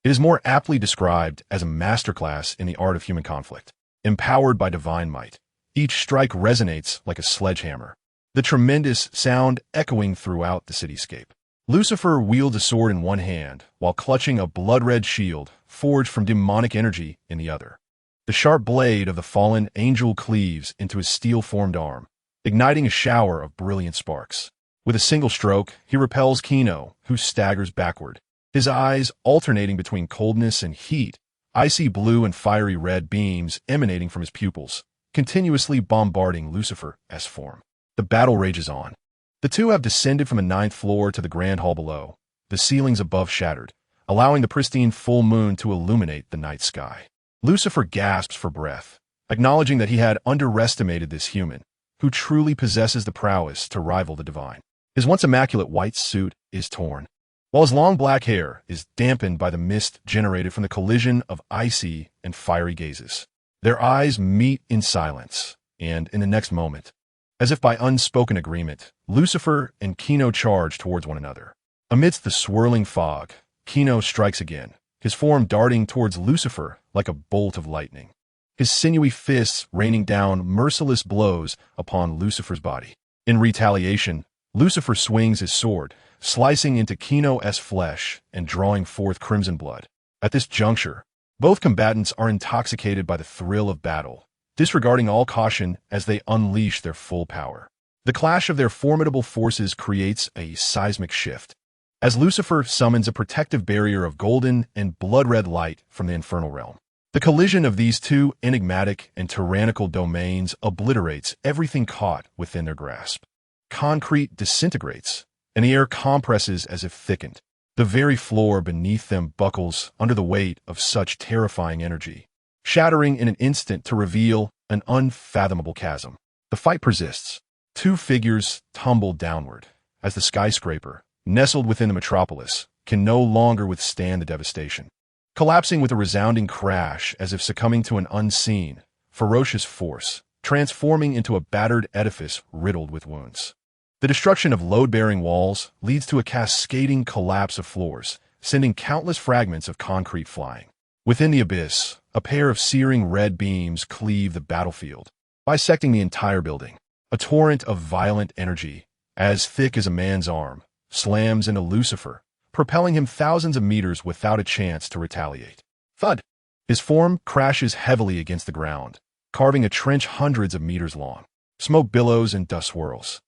it is more aptly described as a masterclass in the art of human conflict. Empowered by divine might, each strike resonates like a sledgehammer, the tremendous sound echoing throughout the cityscape. Lucifer wields a sword in one hand while clutching a blood-red shield forged from demonic energy in the other. The sharp blade of the fallen angel cleaves into his steel-formed arm, igniting a shower of brilliant sparks. With a single stroke, he repels Gino, who staggers backward, his eyes alternating between coldness and heat, icy blue and fiery red beams emanating from his pupils, continuously bombarding Lucifer's form. The battle rages on. The two have descended from the 9th floor to the grand hall below, the ceilings above shattered, allowing the pristine full moon to illuminate the night sky. Lucifer gasps for breath, acknowledging that he had underestimated this human, who truly possesses the prowess to rival the divine. His once immaculate white suit is torn, while his long black hair is dampened by the mist generated from the collision of icy and fiery gazes. Their eyes meet in silence, and in the next moment, as if by unspoken agreement, Lucifer and Gino charge towards one another. Amidst the swirling fog, Gino strikes again, his form darting towards Lucifer like a bolt of lightning, his sinewy fists raining down merciless blows upon Lucifer's body. In retaliation, Lucifer swings his sword, slicing into Gino's flesh and drawing forth crimson blood. At this juncture, both combatants are intoxicated by the thrill of battle, disregarding all caution as they unleash their full power. The clash of their formidable forces creates a seismic shift, as Lucifer summons a protective barrier of golden and blood-red light from the infernal realm. The collision of these two enigmatic and tyrannical domains obliterates everything caught within their grasp. Concrete disintegrates, and the air compresses as if thickened. The very floor beneath them buckles under the weight of such terrifying energy, shattering in an instant to reveal an unfathomable chasm. The fight persists. Two figures tumble downward, as the skyscraper, nestled within the metropolis, can no longer withstand the devastation. Collapsing with a resounding crash as if succumbing to an unseen, ferocious force, transforming into a battered edifice riddled with wounds. The destruction of load-bearing walls leads to a cascading collapse of floors, sending countless fragments of concrete flying. Within the abyss, a pair of searing red beams cleave the battlefield, bisecting the entire building. A torrent of violent energy, as thick as a man's arm, slams into Lucifer, propelling him thousands of meters without a chance to retaliate. Thud! His form crashes heavily against the ground, carving a trench hundreds of meters long. Smoke billows and dust swirls.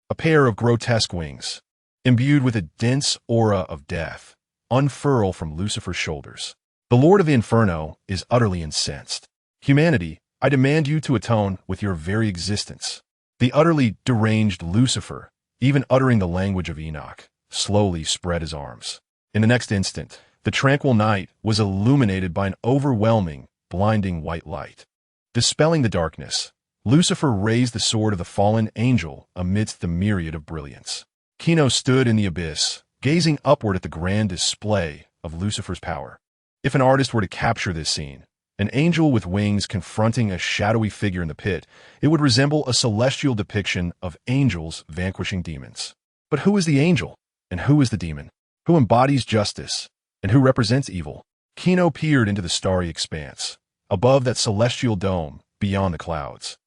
A pair of grotesque wings, imbued with a dense aura of death, unfurl from Lucifer's shoulders. The Lord of the Inferno is utterly incensed. Humanity, I demand you to atone with your very existence. The utterly deranged Lucifer, even uttering the language of Enoch, slowly spread his arms. In the next instant, the tranquil night was illuminated by an overwhelming, blinding white light. Dispelling the darkness, Lucifer raised the sword of the fallen angel amidst the myriad of brilliance. Gino stood in the abyss, gazing upward at the grand display of Lucifer's power. If an artist were to capture this scene, an angel with wings confronting a shadowy figure in the pit, it would resemble a celestial depiction of angels vanquishing demons. But who is the angel? And who is the demon? Who embodies justice? And who represents evil? Gino peered into the starry expanse. Above that celestial dome, beyond the clouds,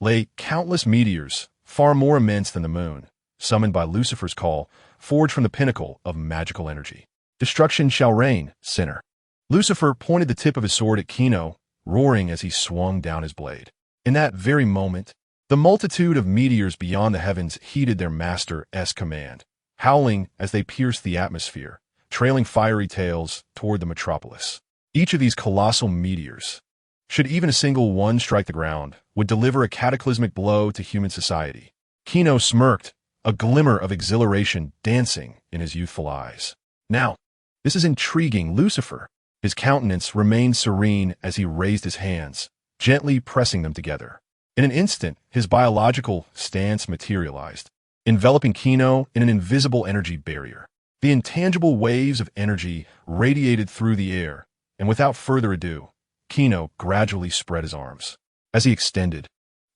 lay countless meteors, far more immense than the moon, summoned by Lucifer's call, forged from the pinnacle of magical energy. Destruction shall reign, sinner. Lucifer pointed the tip of his sword at Gino, roaring as he swung down his blade. In that very moment, the multitude of meteors beyond the heavens heeded their master's command, howling as they pierced the atmosphere, trailing fiery tails toward the metropolis. Each of these colossal meteors, should even a single one strike the ground, would deliver a cataclysmic blow to human society. Gino smirked, a glimmer of exhilaration dancing in his youthful eyes. Now, this is intriguing, Lucifer. His countenance remained serene as he raised his hands, gently pressing them together. In an instant, his biological stance materialized, enveloping Gino in an invisible energy barrier. The intangible waves of energy radiated through the air, and without further ado, Gino gradually spread his arms. As he extended,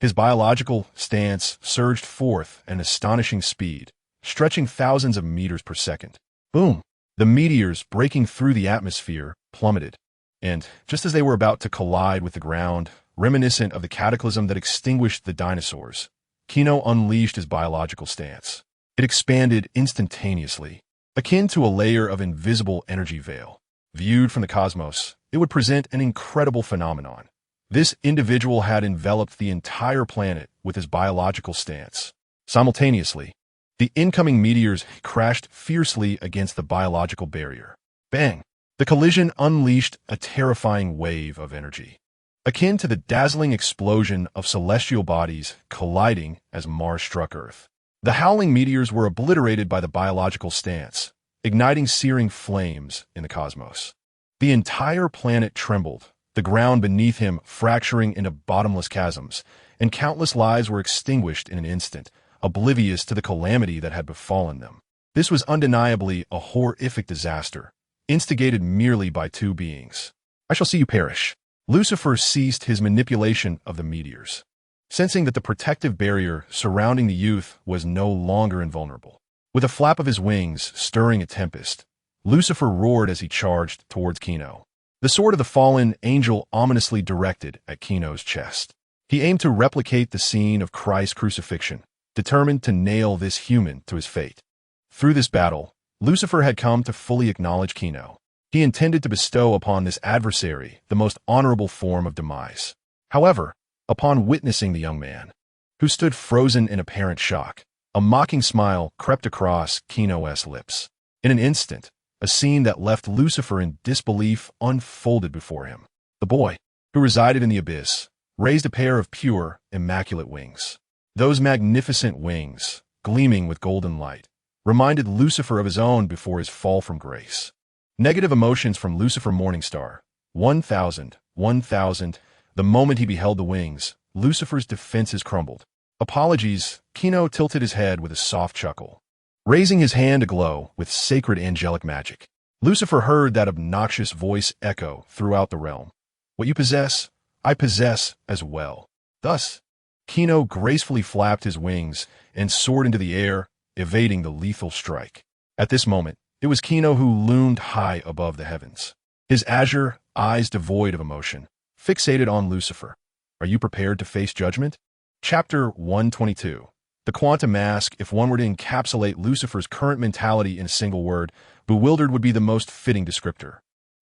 His biological stance surged forth at an astonishing speed, stretching thousands of meters per second. Boom! The meteors, breaking through the atmosphere, plummeted. And, just as they were about to collide with the ground, reminiscent of the cataclysm that extinguished the dinosaurs, Gino unleashed his biological stance. It expanded instantaneously, akin to a layer of invisible energy veil. Viewed from the cosmos, it would present an incredible phenomenon. This individual had enveloped the entire planet with his biological stance. Simultaneously, the incoming meteors crashed fiercely against the biological barrier. Bang! The collision unleashed a terrifying wave of energy, akin to the dazzling explosion of celestial bodies colliding as Mars struck Earth. The howling meteors were obliterated by the biological stance, igniting searing flames in the cosmos. The entire planet trembled, the ground beneath him fracturing into bottomless chasms, and countless lives were extinguished in an instant, oblivious to the calamity that had befallen them. This was undeniably a horrific disaster, instigated merely by two beings. I shall see you perish. Lucifer ceased his manipulation of the meteors, sensing that the protective barrier surrounding the youth was no longer invulnerable. With a flap of his wings stirring a tempest, Lucifer roared as he charged towards Gino. The sword of the fallen angel ominously directed at Gino's chest. He aimed to replicate the scene of Christ's crucifixion, determined to nail this human to his fate. Through this battle, Lucifer had come to fully acknowledge Gino. He intended to bestow upon this adversary the most honorable form of demise. However, upon witnessing the young man, who stood frozen in apparent shock, a mocking smile crept across Gino's lips. In an instant, a scene that left Lucifer in disbelief unfolded before him. The boy, who resided in the abyss, raised a pair of pure, immaculate wings. Those magnificent wings, gleaming with golden light, reminded Lucifer of his own before his fall from grace. Negative emotions from Lucifer Morningstar. 1,000. The moment he beheld the wings, Lucifer's defenses crumbled. Apologies, Gino tilted his head with a soft chuckle, raising his hand aglow with sacred angelic magic. Lucifer heard that obnoxious voice echo throughout the realm. What you possess, I possess as well. Thus, Gino gracefully flapped his wings and soared into the air, evading the lethal strike. At this moment, it was Gino who loomed high above the heavens, his azure eyes devoid of emotion, fixated on Lucifer. Are you prepared to face judgment? Chapter 122. The quantum mask. If one were to encapsulate Lucifer's current mentality in a single word, bewildered would be the most fitting descriptor.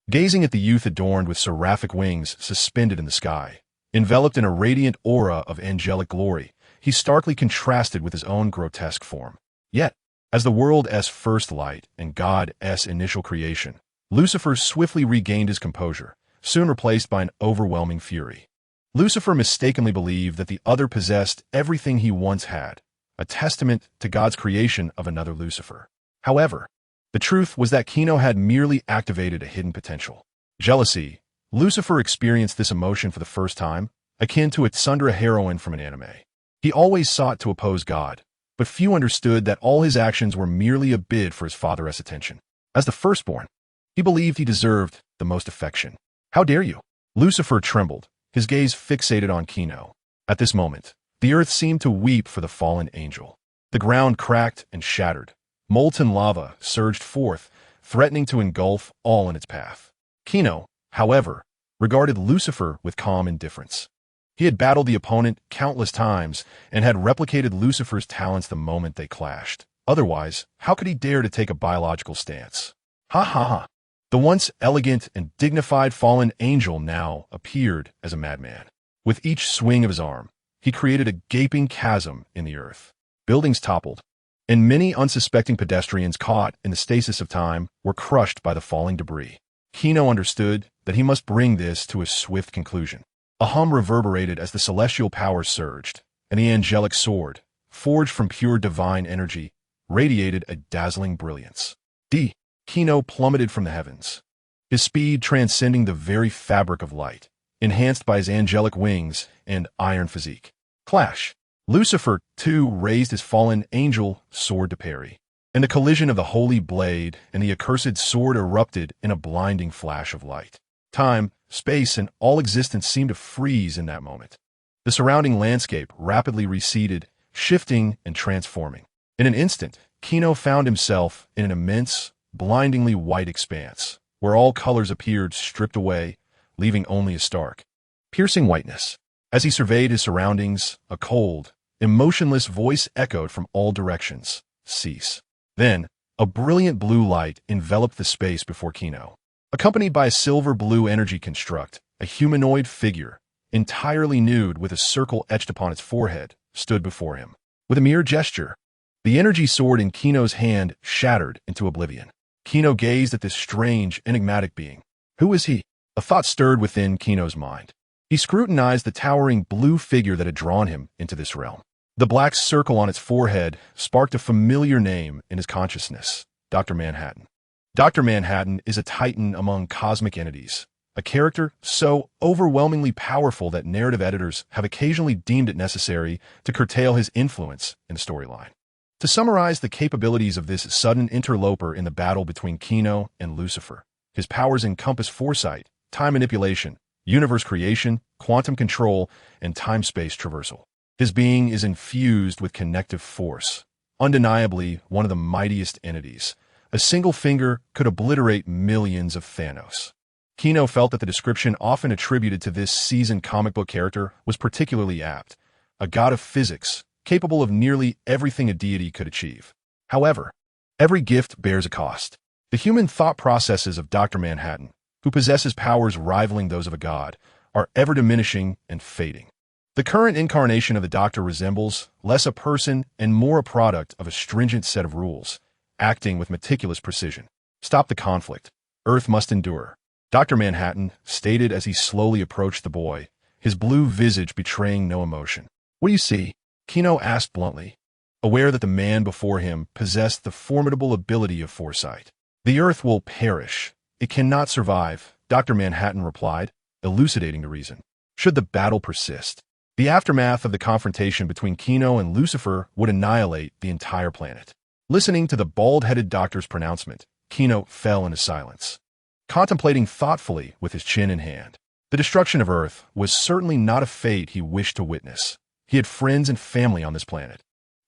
Gazing at the youth adorned with seraphic wings suspended in the sky, enveloped in a radiant aura of angelic glory, he starkly contrasted with his own grotesque form. Yet, as the world's first light and God's initial creation, Lucifer swiftly regained his composure, soon replaced by an overwhelming fury. Lucifer mistakenly believed that the other possessed everything he once had, a testament to God's creation of another Lucifer. However, the truth was that Gino had merely activated a hidden potential. Jealousy. Lucifer experienced this emotion for the first time, akin to a tsundere heroine from an anime. He always sought to oppose God, but few understood that all his actions were merely a bid for his father's attention. As the firstborn, he believed he deserved the most affection. How dare you? Lucifer trembled, his gaze fixated on Gino. At this moment, the earth seemed to weep for the fallen angel. The ground cracked and shattered. Molten lava surged forth, threatening to engulf all in its path. Gino, however, regarded Lucifer with calm indifference. He had battled the opponent countless times and had replicated Lucifer's talents the moment they clashed. Otherwise, how could he dare to take a biological stance? Ha ha ha. The once elegant and dignified fallen angel now appeared as a madman. With each swing of his arm, he created a gaping chasm in the earth. Buildings toppled, and many unsuspecting pedestrians caught in the stasis of time were crushed by the falling debris. Gino understood that he must bring this to a swift conclusion. A hum reverberated as the celestial powers surged, and the angelic sword, forged from pure divine energy, radiated a dazzling brilliance. Gino plummeted from the heavens, his speed transcending the very fabric of light, enhanced by his angelic wings and iron physique. Clash! Lucifer, too, raised his fallen angel sword to parry, and the collision of the holy blade and the accursed sword erupted in a blinding flash of light. Time, space, and all existence seemed to freeze in that moment. The surrounding landscape rapidly receded, shifting and transforming. In an instant, Gino found himself in an immense, blindingly white expanse, where all colors appeared stripped away, leaving only a stark, piercing whiteness. As he surveyed his surroundings, a cold, emotionless voice echoed from all directions. Cease. Then, a brilliant blue light enveloped the space before Gino. Accompanied by a silver-blue energy construct, a humanoid figure, entirely nude with a circle etched upon its forehead, stood before him. With a mere gesture, the energy sword in Gino's hand shattered into oblivion. Gino gazed at this strange, enigmatic being. Who is he? A thought stirred within Gino's mind. He scrutinized the towering blue figure that had drawn him into this realm. The black circle on its forehead sparked a familiar name in his consciousness, Dr. Manhattan. Dr. Manhattan is a titan among cosmic entities, a character so overwhelmingly powerful that narrative editors have occasionally deemed it necessary to curtail his influence in the storyline. To summarize the capabilities of this sudden interloper in the battle between Gino and Lucifer, his powers encompass foresight, time manipulation, universe creation, quantum control, and time-space traversal. His being is infused with connective force, undeniably one of the mightiest entities. A single finger could obliterate millions of Thanos. Gino felt that the description often attributed to this seasoned comic book character was particularly apt, a god of physics, capable of nearly everything a deity could achieve. However, every gift bears a cost. The human thought processes of Dr. Manhattan, who possesses powers rivaling those of a god, are ever diminishing and fading. The current incarnation of the Doctor resembles less a person and more a product of a stringent set of rules, acting with meticulous precision. Stop the conflict. Earth must endure. Dr. Manhattan stated as he slowly approached the boy, his blue visage betraying no emotion. What do you see? Gino asked bluntly, aware that the man before him possessed the formidable ability of foresight. The Earth will perish. It cannot survive, Dr. Manhattan replied, elucidating the reason. Should the battle persist, the aftermath of the confrontation between Gino and Lucifer would annihilate the entire planet. Listening to the bald-headed doctor's pronouncement, Gino fell into silence, contemplating thoughtfully with his chin in hand. The destruction of Earth was certainly not a fate he wished to witness. He had friends and family on this planet,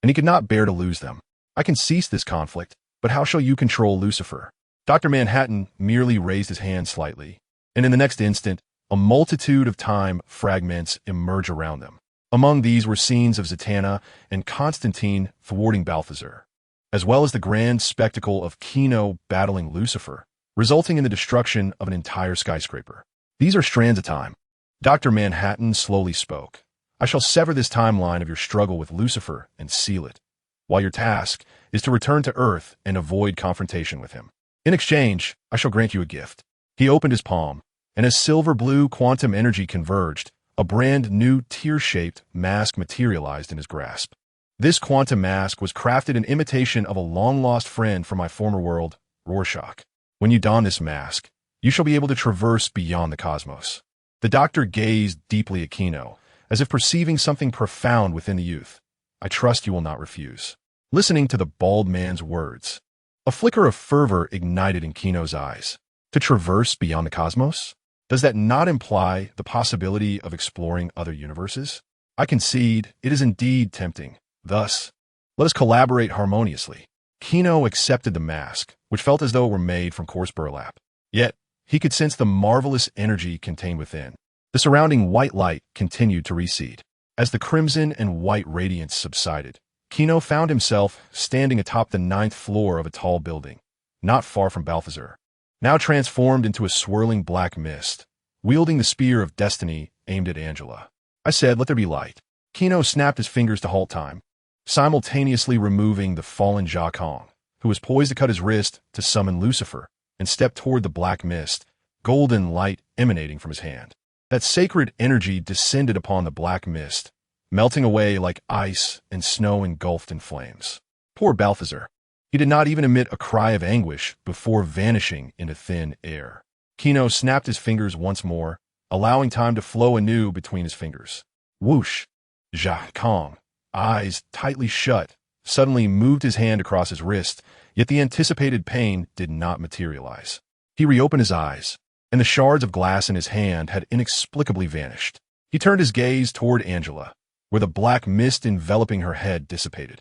and he could not bear to lose them. I can cease this conflict, but how shall you control Lucifer? Dr. Manhattan merely raised his hand slightly, and in the next instant, a multitude of time fragments emerged around them. Among these were scenes of Zatanna and Constantine thwarting Balthazar, as well as the grand spectacle of Gino battling Lucifer, resulting in the destruction of an entire skyscraper. These are strands of time. Dr. Manhattan slowly spoke. I shall sever this timeline of your struggle with Lucifer and seal it, while your task is to return to Earth and avoid confrontation with him. In exchange, I shall grant you a gift. He opened his palm, and as silver-blue quantum energy converged, a brand new tear-shaped mask materialized in his grasp. This quantum mask was crafted in imitation of a long-lost friend from my former world, Rorschach. When you don this mask, you shall be able to traverse beyond the cosmos. The doctor gazed deeply at Gino, as if perceiving something profound within the youth. I trust you will not refuse. Listening to the bald man's words, a flicker of fervor ignited in Gino's eyes. To traverse beyond the cosmos? Does that not imply the possibility of exploring other universes? I concede it is indeed tempting. Thus, let us collaborate harmoniously. Gino accepted the mask, which felt as though it were made from coarse burlap. Yet, he could sense the marvelous energy contained within. The surrounding white light continued to recede. As the crimson and white radiance subsided, Gino found himself standing atop the 9th floor of a tall building, not far from Balthazar, now transformed into a swirling black mist, wielding the spear of destiny aimed at Angela. I said, let there be light. Gino snapped his fingers to halt time, simultaneously removing the fallen Jacques Hong, who was poised to cut his wrist to summon Lucifer, and stepped toward the black mist, golden light emanating from his hand. That sacred energy descended upon the black mist, melting away like ice and snow engulfed in flames. Poor Balthazar. He did not even emit a cry of anguish before vanishing into thin air. Gino snapped his fingers once more, allowing time to flow anew between his fingers. Whoosh! Jacques Hong, eyes tightly shut, suddenly moved his hand across his wrist, yet the anticipated pain did not materialize. He reopened his eyes, and the shards of glass in his hand had inexplicably vanished. He turned his gaze toward Angela, where the black mist enveloping her head dissipated.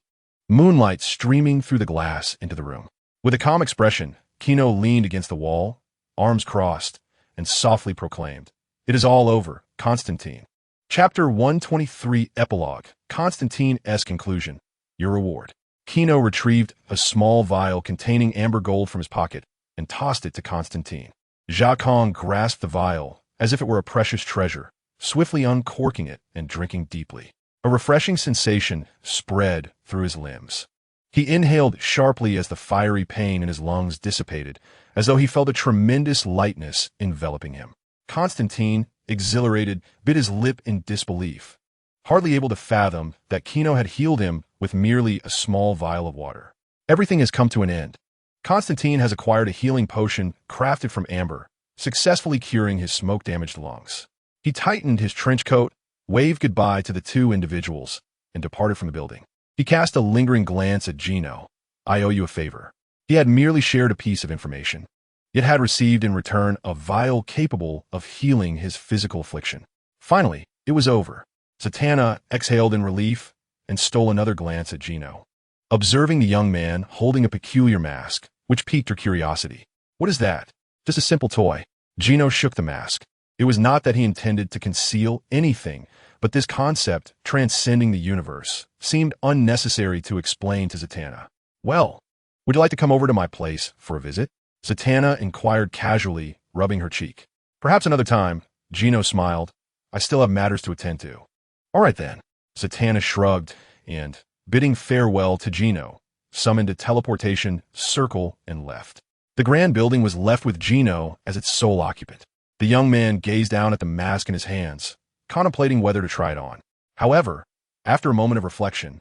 Moonlight streaming through the glass into the room. With a calm expression, Gino leaned against the wall, arms crossed, and softly proclaimed, "It is all over, Constantine." Chapter 123 Epilogue, Constantine's Conclusion. Your reward. Gino retrieved a small vial containing amber gold from his pocket and tossed it to Constantine. Jacques grasped the vial as if it were a precious treasure, swiftly uncorking it and drinking deeply. A refreshing sensation spread through his limbs. He inhaled sharply as the fiery pain in his lungs dissipated, as though he felt a tremendous lightness enveloping him. Constantine, exhilarated, bit his lip in disbelief, hardly able to fathom that Gino had healed him with merely a small vial of water. Everything has come to an end. Constantine has acquired a healing potion crafted from amber, successfully curing his smoke-damaged lungs. He tightened his trench coat, waved goodbye to the two individuals, and departed from the building. He cast a lingering glance at Gino. "I owe you a favor." He had merely shared a piece of information, yet had received in return a vial capable of healing his physical affliction. Finally, it was over. Zatanna exhaled in relief and stole another glance at Gino, observing the young man holding a peculiar mask, which piqued her curiosity. "What is that?" "Just a simple toy." Gino shook the mask. It was not that he intended to conceal anything, but this concept, transcending the universe, seemed unnecessary to explain to Zatanna. "Well, would you like to come over to my place for a visit?" Zatanna inquired casually, rubbing her cheek. "Perhaps another time," Gino smiled. "I still have matters to attend to." "All right then." Zatanna shrugged and, bidding farewell to Gino, summoned a teleportation circle and left. The grand building was left with Gino as its sole occupant. The young man gazed down at the mask in his hands, contemplating whether to try it on. However, after a moment of reflection,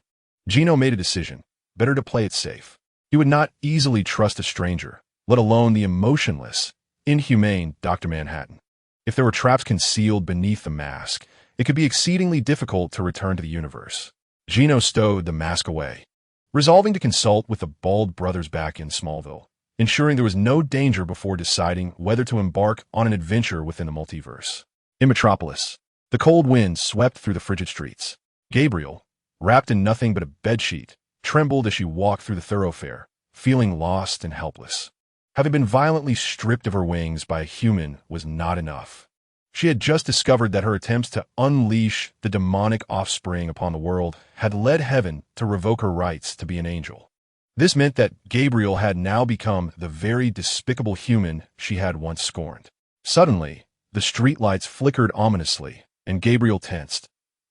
Gino made a decision: better to play it safe. He would not easily trust a stranger, let alone the emotionless, inhumane Dr. Manhattan. If there were traps concealed beneath the mask, it could be exceedingly difficult to return to the universe. Gino stowed the mask away, resolving to consult with the Bald brothers back in Smallville, ensuring there was no danger before deciding whether to embark on an adventure within the multiverse. In Metropolis, the cold wind swept through the frigid streets. Gabriel, wrapped in nothing but a bedsheet, trembled as she walked through the thoroughfare, feeling lost and helpless. Having been violently stripped of her wings by a human was not enough. She had just discovered that her attempts to unleash the demonic offspring upon the world had led heaven to revoke her rights to be an angel. This meant that Gabriel had now become the very despicable human she had once scorned. Suddenly, the streetlights flickered ominously, and Gabriel tensed.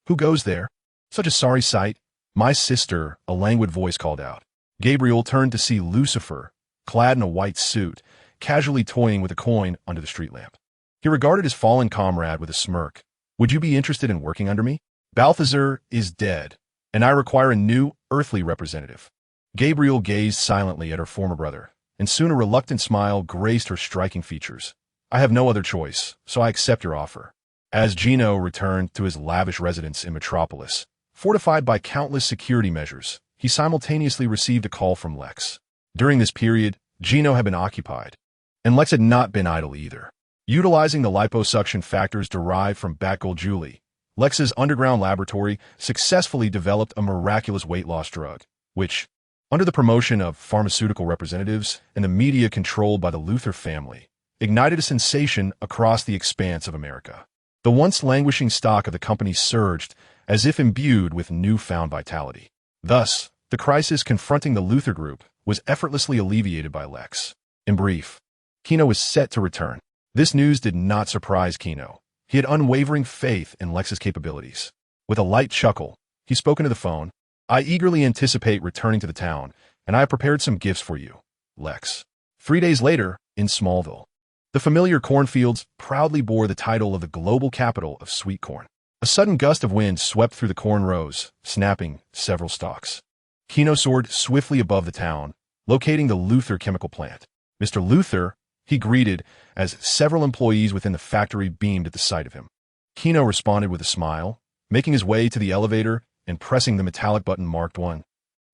"Who goes there?" "Such a sorry sight." "My sister," a languid voice called out. Gabriel turned to see Lucifer, clad in a white suit, casually toying with a coin under the street lamp. He regarded his fallen comrade with a smirk. "Would you be interested in working under me? Balthazar is dead, and I require a new earthly representative." Gabriel gazed silently at her former brother, and soon a reluctant smile graced her striking features. "I have no other choice, so I accept your offer." As Gino returned to his lavish residence in Metropolis, fortified by countless security measures, he simultaneously received a call from Lex. During this period, Gino had been occupied, and Lex had not been idle either. Utilizing the liposuction factors derived from Batgold Julie, Lex's underground laboratory successfully developed a miraculous weight loss drug, which, under the promotion of pharmaceutical representatives and the media controlled by the Luthor family, ignited a sensation across the expanse of America. The once languishing stock of the company surged as if imbued with newfound vitality. Thus, the crisis confronting the Luthor Group was effortlessly alleviated by Lex. In brief, Gino was set to return. This news did not surprise Gino. He had unwavering faith in Lex's capabilities. With a light chuckle, he spoke into the phone. "I eagerly anticipate returning to the town, and I have prepared some gifts for you, Lex." 3 days later, in Smallville, the familiar cornfields proudly bore the title of the global capital of sweet corn. A sudden gust of wind swept through the corn rows, snapping several stalks. Gino soared swiftly above the town, locating the Luthor chemical plant. "Mr. Luthor," he greeted as several employees within the factory beamed at the sight of him. Gino responded with a smile, making his way to the elevator and pressing the metallic button marked 1.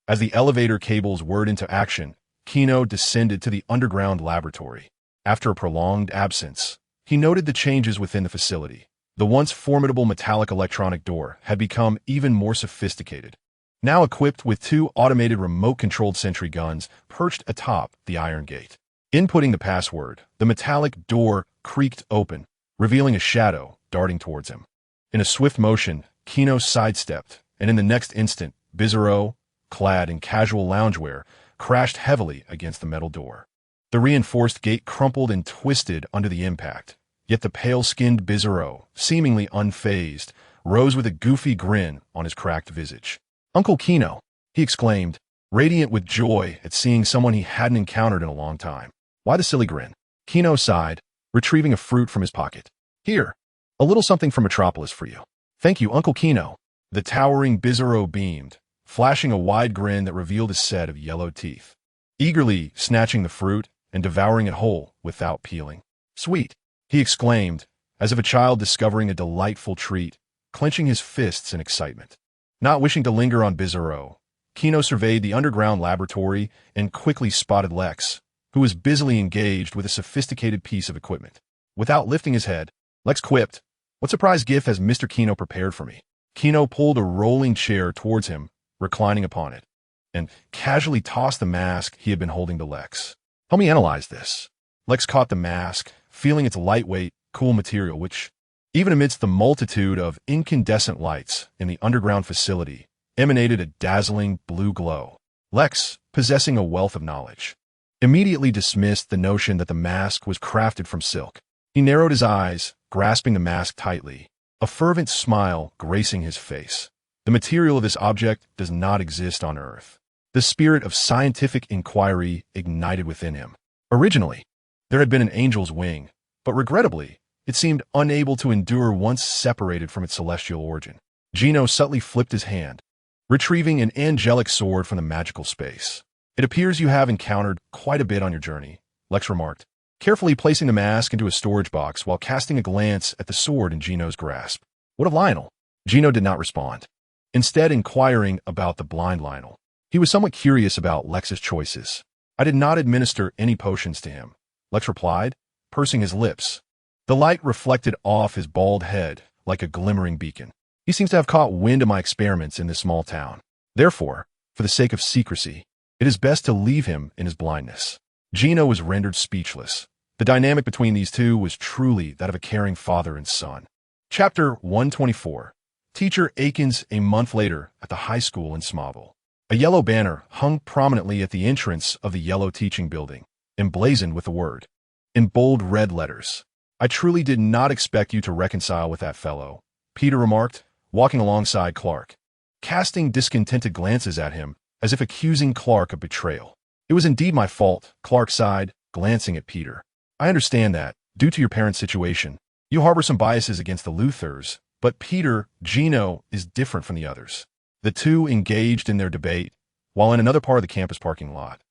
As the elevator cables whirred into action, Gino descended to the underground laboratory. After a prolonged absence, he noted the changes within the facility. The once formidable metallic electronic door had become even more sophisticated, now equipped with two automated remote-controlled sentry guns perched atop the iron gate. Inputting the password, the metallic door creaked open, revealing a shadow darting towards him. In a swift motion, Gino sidestepped, and in the next instant, Bizarro, clad in casual loungewear, crashed heavily against the metal door. The reinforced gate crumpled and twisted under the impact, yet the pale-skinned Bizarro, seemingly unfazed, rose with a goofy grin on his cracked visage. "Uncle Gino," he exclaimed, radiant with joy at seeing someone he hadn't encountered in a long time. "Why the silly grin?" Gino sighed, retrieving a fruit from his pocket. "Here, a little something from Metropolis for you." "Thank you, Uncle Gino." The towering Bizarro beamed, flashing a wide grin that revealed a set of yellow teeth. Eagerly snatching the fruit and devouring it whole without peeling. "Sweet," he exclaimed, as if a child discovering a delightful treat, clenching his fists in excitement. Not wishing to linger on Bizarro, Gino surveyed the underground laboratory and quickly spotted Lex, who was busily engaged with a sophisticated piece of equipment. Without lifting his head, Lex quipped, "What surprise gift has Mr. Gino prepared for me?" Gino pulled a rolling chair towards him, reclining upon it, and casually tossed the mask he had been holding to Lex. "Help me analyze this." Lex caught the mask, feeling its lightweight, cool material, which, even amidst the multitude of incandescent lights in the underground facility, emanated a dazzling blue glow. Lex, possessing a wealth of knowledge, immediately dismissed the notion that the mask was crafted from silk. He narrowed his eyes, grasping the mask tightly, a fervent smile gracing his face. The material of this object does not exist on Earth. The spirit of scientific inquiry ignited within him. Originally, there had been an angel's wing, but regrettably, it seemed unable to endure once separated from its celestial origin. Gino subtly flipped his hand, retrieving an angelic sword from the magical space. "It appears you have encountered quite a bit on your journey," Lex remarked, carefully placing the mask into a storage box while casting a glance at the sword in Gino's grasp. "What of Lionel?" Gino did not respond, instead inquiring about the blind Lionel. He was somewhat curious about Lex's choices. "I did not administer any potions to him," Lex replied, pursing his lips. The light reflected off his bald head like a glimmering beacon. "He seems to have caught wind of my experiments in this small town. Therefore, for the sake of secrecy, it is best to leave him in his blindness." Gino was rendered speechless. The dynamic between these two was truly that of a caring father and son. Chapter 124. Teacher Akins. A month later, at the high school in Smallville. A yellow banner hung prominently at the entrance of the yellow teaching building, emblazoned with the word, in bold red letters, "I truly did not expect you to reconcile with that fellow," Peter remarked, walking alongside Clark, casting discontented glances at him as if accusing Clark of betrayal. "It was indeed my fault," Clark sighed, glancing at Peter. "I understand that, due to your parents' situation, you harbor some biases against the Luthors, but Peter, Gino is different from the others." The two engaged in their debate, while in another part of the campus parking lot.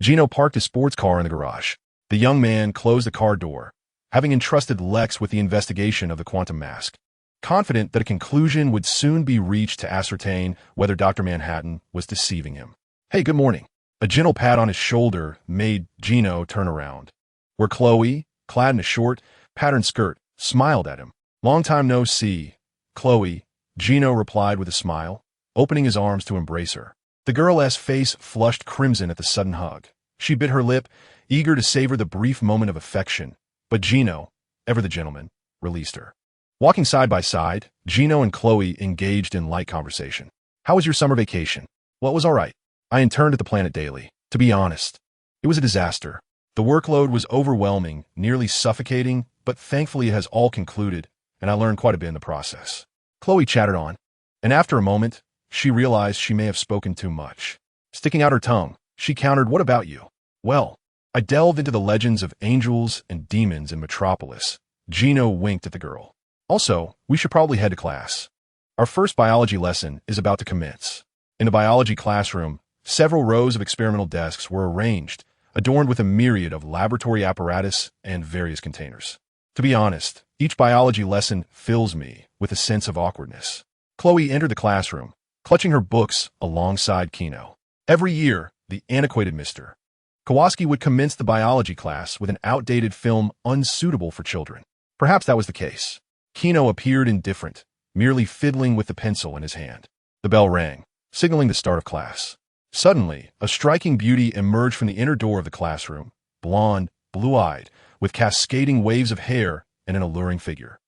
Gino parked his sports car in the garage. The young man closed the car door, having entrusted Lex with the investigation of the quantum mask, confident that a conclusion would soon be reached to ascertain whether Dr. Manhattan was deceiving him. "Hey, good morning." A gentle pat on his shoulder made Gino turn around, where Chloe, clad in a short, patterned skirt, smiled at him. "Long time no see, Chloe," Gino replied with a smile, opening his arms to embrace her. The girl's face flushed crimson at the sudden hug. She bit her lip, eager to savor the brief moment of affection, but Gino, ever the gentleman, released her. Walking side by side, Gino and Chloe engaged in light conversation. "How was your summer vacation?" "Well, it was all right. I interned at the Planet Daily. To be honest, it was a disaster. The workload was overwhelming, nearly suffocating, but thankfully it has all concluded, and I learned quite a bit in the process." Chloe chattered on, and after a moment, she realized she may have spoken too much. Sticking out her tongue, she countered, "What about you?" "Well, I delved into the legends of angels and demons in Metropolis." Gino winked at the girl. "Also, we should probably head to class. Our first biology lesson is about to commence." In the biology classroom, several rows of experimental desks were arranged, adorned with a myriad of laboratory apparatus and various containers. To be honest, each biology lesson fills me with a sense of awkwardness. Chloe entered the classroom, clutching her books alongside Gino. Every year, the antiquated Mr. Kowalski would commence the biology class with an outdated film unsuitable for children. Perhaps that was the case. Gino appeared indifferent, merely fiddling with the pencil in his hand. The bell rang, signaling the start of class. Suddenly, a striking beauty emerged from the inner door of the classroom, blonde, blue-eyed, with cascading waves of hair and an alluring figure.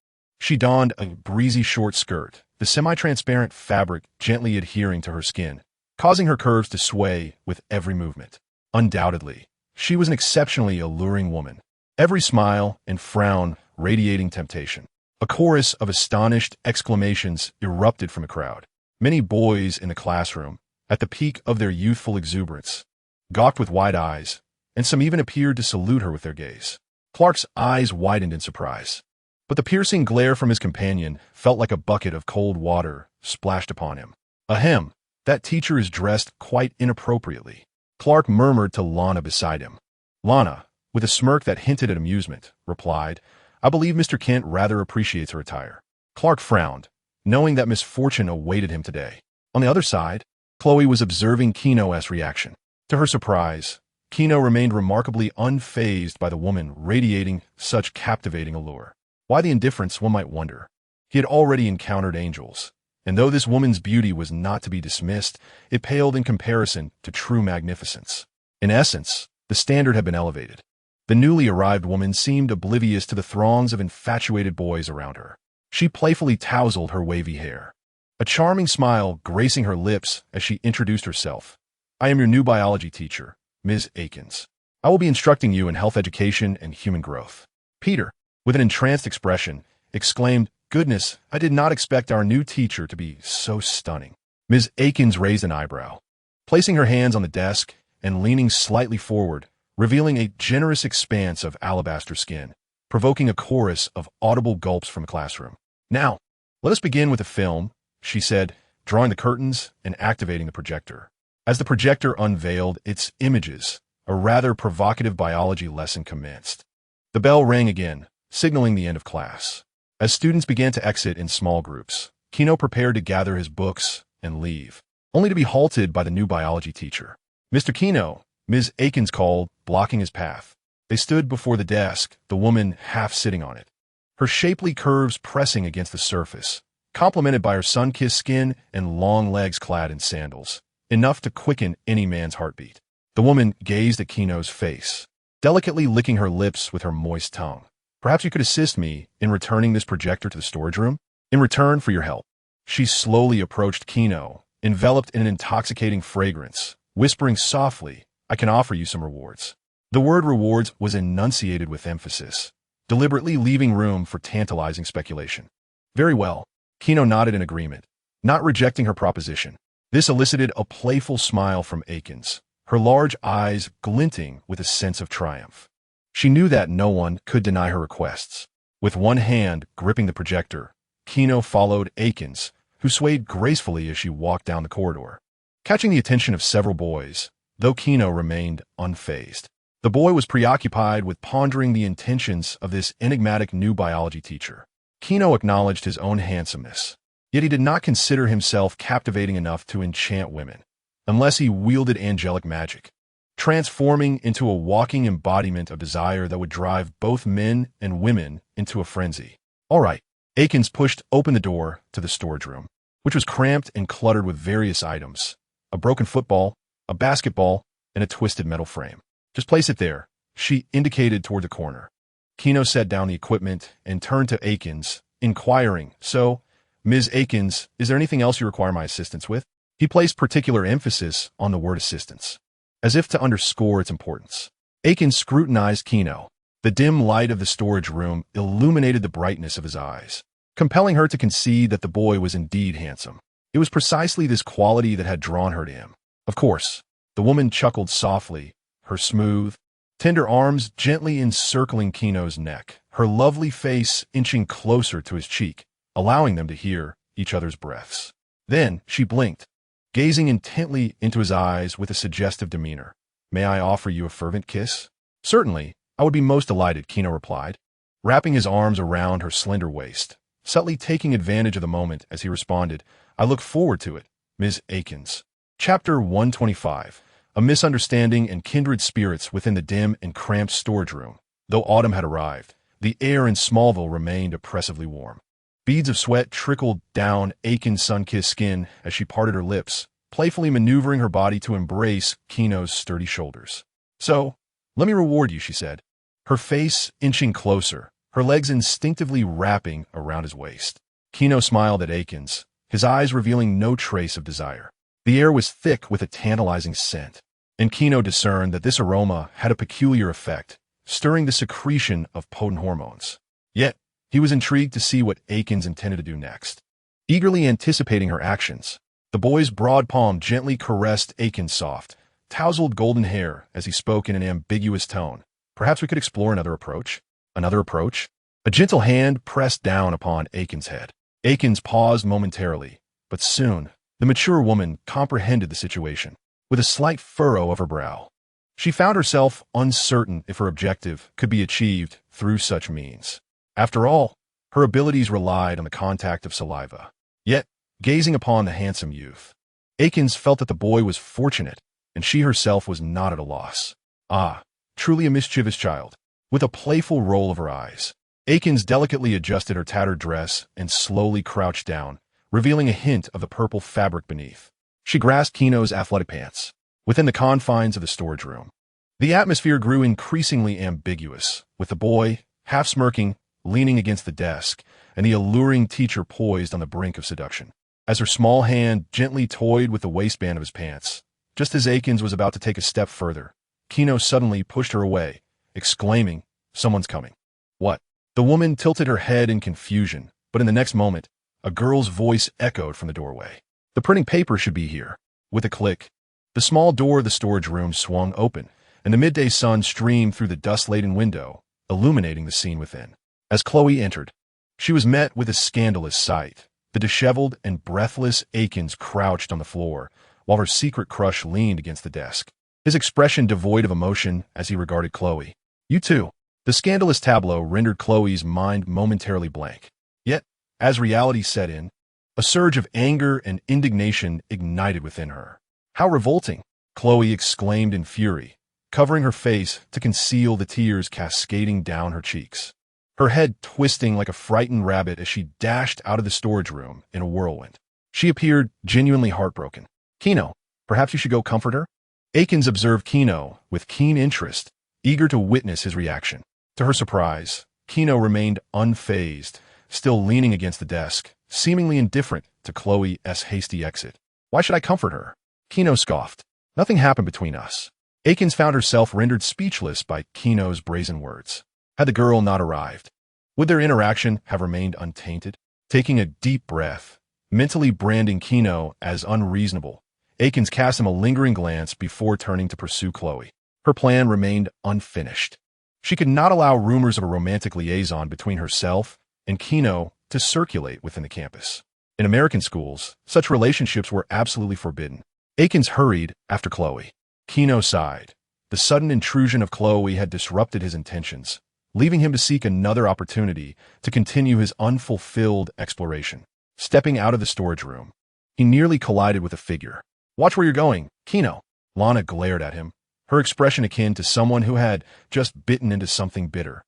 She donned a breezy short skirt, the semi-transparent fabric gently adhering to her skin, causing her curves to sway with every movement. Undoubtedly, she was an exceptionally alluring woman, every smile and frown radiating temptation. A chorus of astonished exclamations erupted from the crowd. Many boys in the classroom, at the peak of their youthful exuberance, gawked with wide eyes, and some even appeared to salute her with their gaze. Clark's eyes widened in surprise, but the piercing glare from his companion felt like a bucket of cold water splashed upon him. Ahem, that teacher is dressed quite inappropriately, Clark murmured to Lana beside him. Lana, with a smirk that hinted at amusement, replied, I believe Mr. Kent rather appreciates her attire. Clark frowned, knowing that misfortune awaited him today. On the other side, Chloe was observing Gino's reaction. To her surprise, Gino remained remarkably unfazed by the woman radiating such captivating allure. Why the indifference, one might wonder. He had already encountered angels, and though this woman's beauty was not to be dismissed, it paled in comparison to true magnificence. In essence, the standard had been elevated. The newly arrived woman seemed oblivious to the throngs of infatuated boys around her. She playfully tousled her wavy hair, a charming smile gracing her lips as she introduced herself. I am your new biology teacher, Ms. Akins. I will be instructing you in health education and human growth. Peter, with an entranced expression, exclaimed, Goodness, I did not expect our new teacher to be so stunning. Ms. Akins raised an eyebrow, placing her hands on the desk and leaning slightly forward, revealing a generous expanse of alabaster skin, provoking a chorus of audible gulps from the classroom. Now, let us begin with the film, she said, drawing the curtains and activating the projector. As the projector unveiled its images, a rather provocative biology lesson commenced. The bell rang again, signaling the end of class. As students began to exit in small groups, Gino prepared to gather his books and leave, only to be halted by the new biology teacher. Mr. Gino, Ms. Akins called, blocking his path. They stood before the desk, the woman half sitting on it, her shapely curves pressing against the surface, complemented by her sun-kissed skin and long legs clad in sandals, enough to quicken any man's heartbeat. The woman gazed at Gino's face, delicately licking her lips with her moist tongue. Perhaps you could assist me in returning this projector to the storage room? In return for your help. She slowly approached Gino, enveloped in an intoxicating fragrance, whispering softly, I can offer you some rewards. The word rewards was enunciated with emphasis, deliberately leaving room for tantalizing speculation. Very well. Gino nodded in agreement, not rejecting her proposition. This elicited a playful smile from Akins, her large eyes glinting with a sense of triumph. She knew that no one could deny her requests. With one hand gripping the projector, Gino followed Akins, who swayed gracefully as she walked down the corridor, catching the attention of several boys, though Gino remained unfazed. The boy was preoccupied with pondering the intentions of this enigmatic new biology teacher. Gino acknowledged his own handsomeness, yet he did not consider himself captivating enough to enchant women, unless he wielded angelic magic, transforming into a walking embodiment of desire that would drive both men and women into a frenzy. All right. Akins pushed open the door to the storage room, which was cramped and cluttered with various items, a broken football, a basketball, and a twisted metal frame. Just place it there, she indicated toward the corner. Gino set down the equipment and turned to Akins, inquiring, So, Ms. Akins, is there anything else you require my assistance with? He placed particular emphasis on the word assistance, as if to underscore its importance. Akins scrutinized Gino. The dim light of the storage room illuminated the brightness of his eyes, compelling her to concede that the boy was indeed handsome. It was precisely this quality that had drawn her to him. Of course, the woman chuckled softly, her smooth, tender arms gently encircling Gino's neck, her lovely face inching closer to his cheek, allowing them to hear each other's breaths. Then she blinked, gazing intently into his eyes with a suggestive demeanor. May I offer you a fervent kiss? Certainly, I would be most delighted, Gino replied, wrapping his arms around her slender waist, subtly taking advantage of the moment as he responded, I look forward to it, Ms. Akins. Chapter 125. A misunderstanding and kindred spirits within the dim and cramped storage room. Though autumn had arrived, the air in Smallville remained oppressively warm. Beads of sweat trickled down Aiken's sun-kissed skin as she parted her lips, playfully maneuvering her body to embrace Kino's sturdy shoulders. "So, let me reward you," she said, her face inching closer, her legs instinctively wrapping around his waist. Kino smiled at Aikens, his eyes revealing no trace of desire. The air was thick with a tantalizing scent, and Kino discerned that this aroma had a peculiar effect, stirring the secretion of potent hormones. Yet, he was intrigued to see what Aikens intended to do next. Eagerly anticipating her actions, the boy's broad palm gently caressed Aiken's soft, tousled golden hair as he spoke in an ambiguous tone. "Perhaps we could explore another approach?" "Another approach?" A gentle hand pressed down upon Aiken's head. Aikens paused momentarily, but soon, the mature woman comprehended the situation. With a slight furrow of her brow, she found herself uncertain if her objective could be achieved through such means. After all, her abilities relied on the contact of saliva. Yet, gazing upon the handsome youth, Aikens felt that the boy was fortunate, and she herself was not at a loss. Ah, truly a mischievous child. With a playful roll of her eyes, Aikens delicately adjusted her tattered dress and slowly crouched down, revealing a hint of the purple fabric beneath. She grasped Kino's athletic pants. Within the confines of the storage room, the atmosphere grew increasingly ambiguous, with the boy, half smirking, leaning against the desk, and the alluring teacher poised on the brink of seduction. As her small hand gently toyed with the waistband of his pants, just as Aikens was about to take a step further, Kino suddenly pushed her away, exclaiming, "Someone's coming." "What?" The woman tilted her head in confusion, but in the next moment, a girl's voice echoed from the doorway. "The printing paper should be here." With a click, the small door of the storage room swung open, and the midday sun streamed through the dust-laden window, illuminating the scene within. As Chloe entered, she was met with a scandalous sight. The disheveled and breathless Aikens crouched on the floor, while her secret crush leaned against the desk, his expression devoid of emotion as he regarded Chloe. "You too." The scandalous tableau rendered Chloe's mind momentarily blank. Yet, as reality set in, a surge of anger and indignation ignited within her. "How revolting!" Chloe exclaimed in fury, covering her face to conceal the tears cascading down her cheeks, her head twisting like a frightened rabbit as she dashed out of the storage room in a whirlwind. She appeared genuinely heartbroken. "Kino, perhaps you should go comfort her?" Aikens observed Kino with keen interest, eager to witness his reaction. To her surprise, Kino remained unfazed, still leaning against the desk, seemingly indifferent to Chloe's hasty exit. "Why should I comfort her?" Kino scoffed. "Nothing happened between us." Aikens found herself rendered speechless by Kino's brazen words. Had the girl not arrived, would their interaction have remained untainted? Taking a deep breath, mentally branding Kino as unreasonable, Aikens cast him a lingering glance before turning to pursue Chloe. Her plan remained unfinished. She could not allow rumors of a romantic liaison between herself and Kino to circulate within the campus. In American schools, such relationships were absolutely forbidden. Aikens hurried after Chloe. Kino sighed. The sudden intrusion of Chloe had disrupted his intentions, leaving him to seek another opportunity to continue his unfulfilled exploration. Stepping out of the storage room, he nearly collided with a figure. "Watch where you're going, Kino." Lana glared at him, her expression akin to someone who had just bitten into something bitter,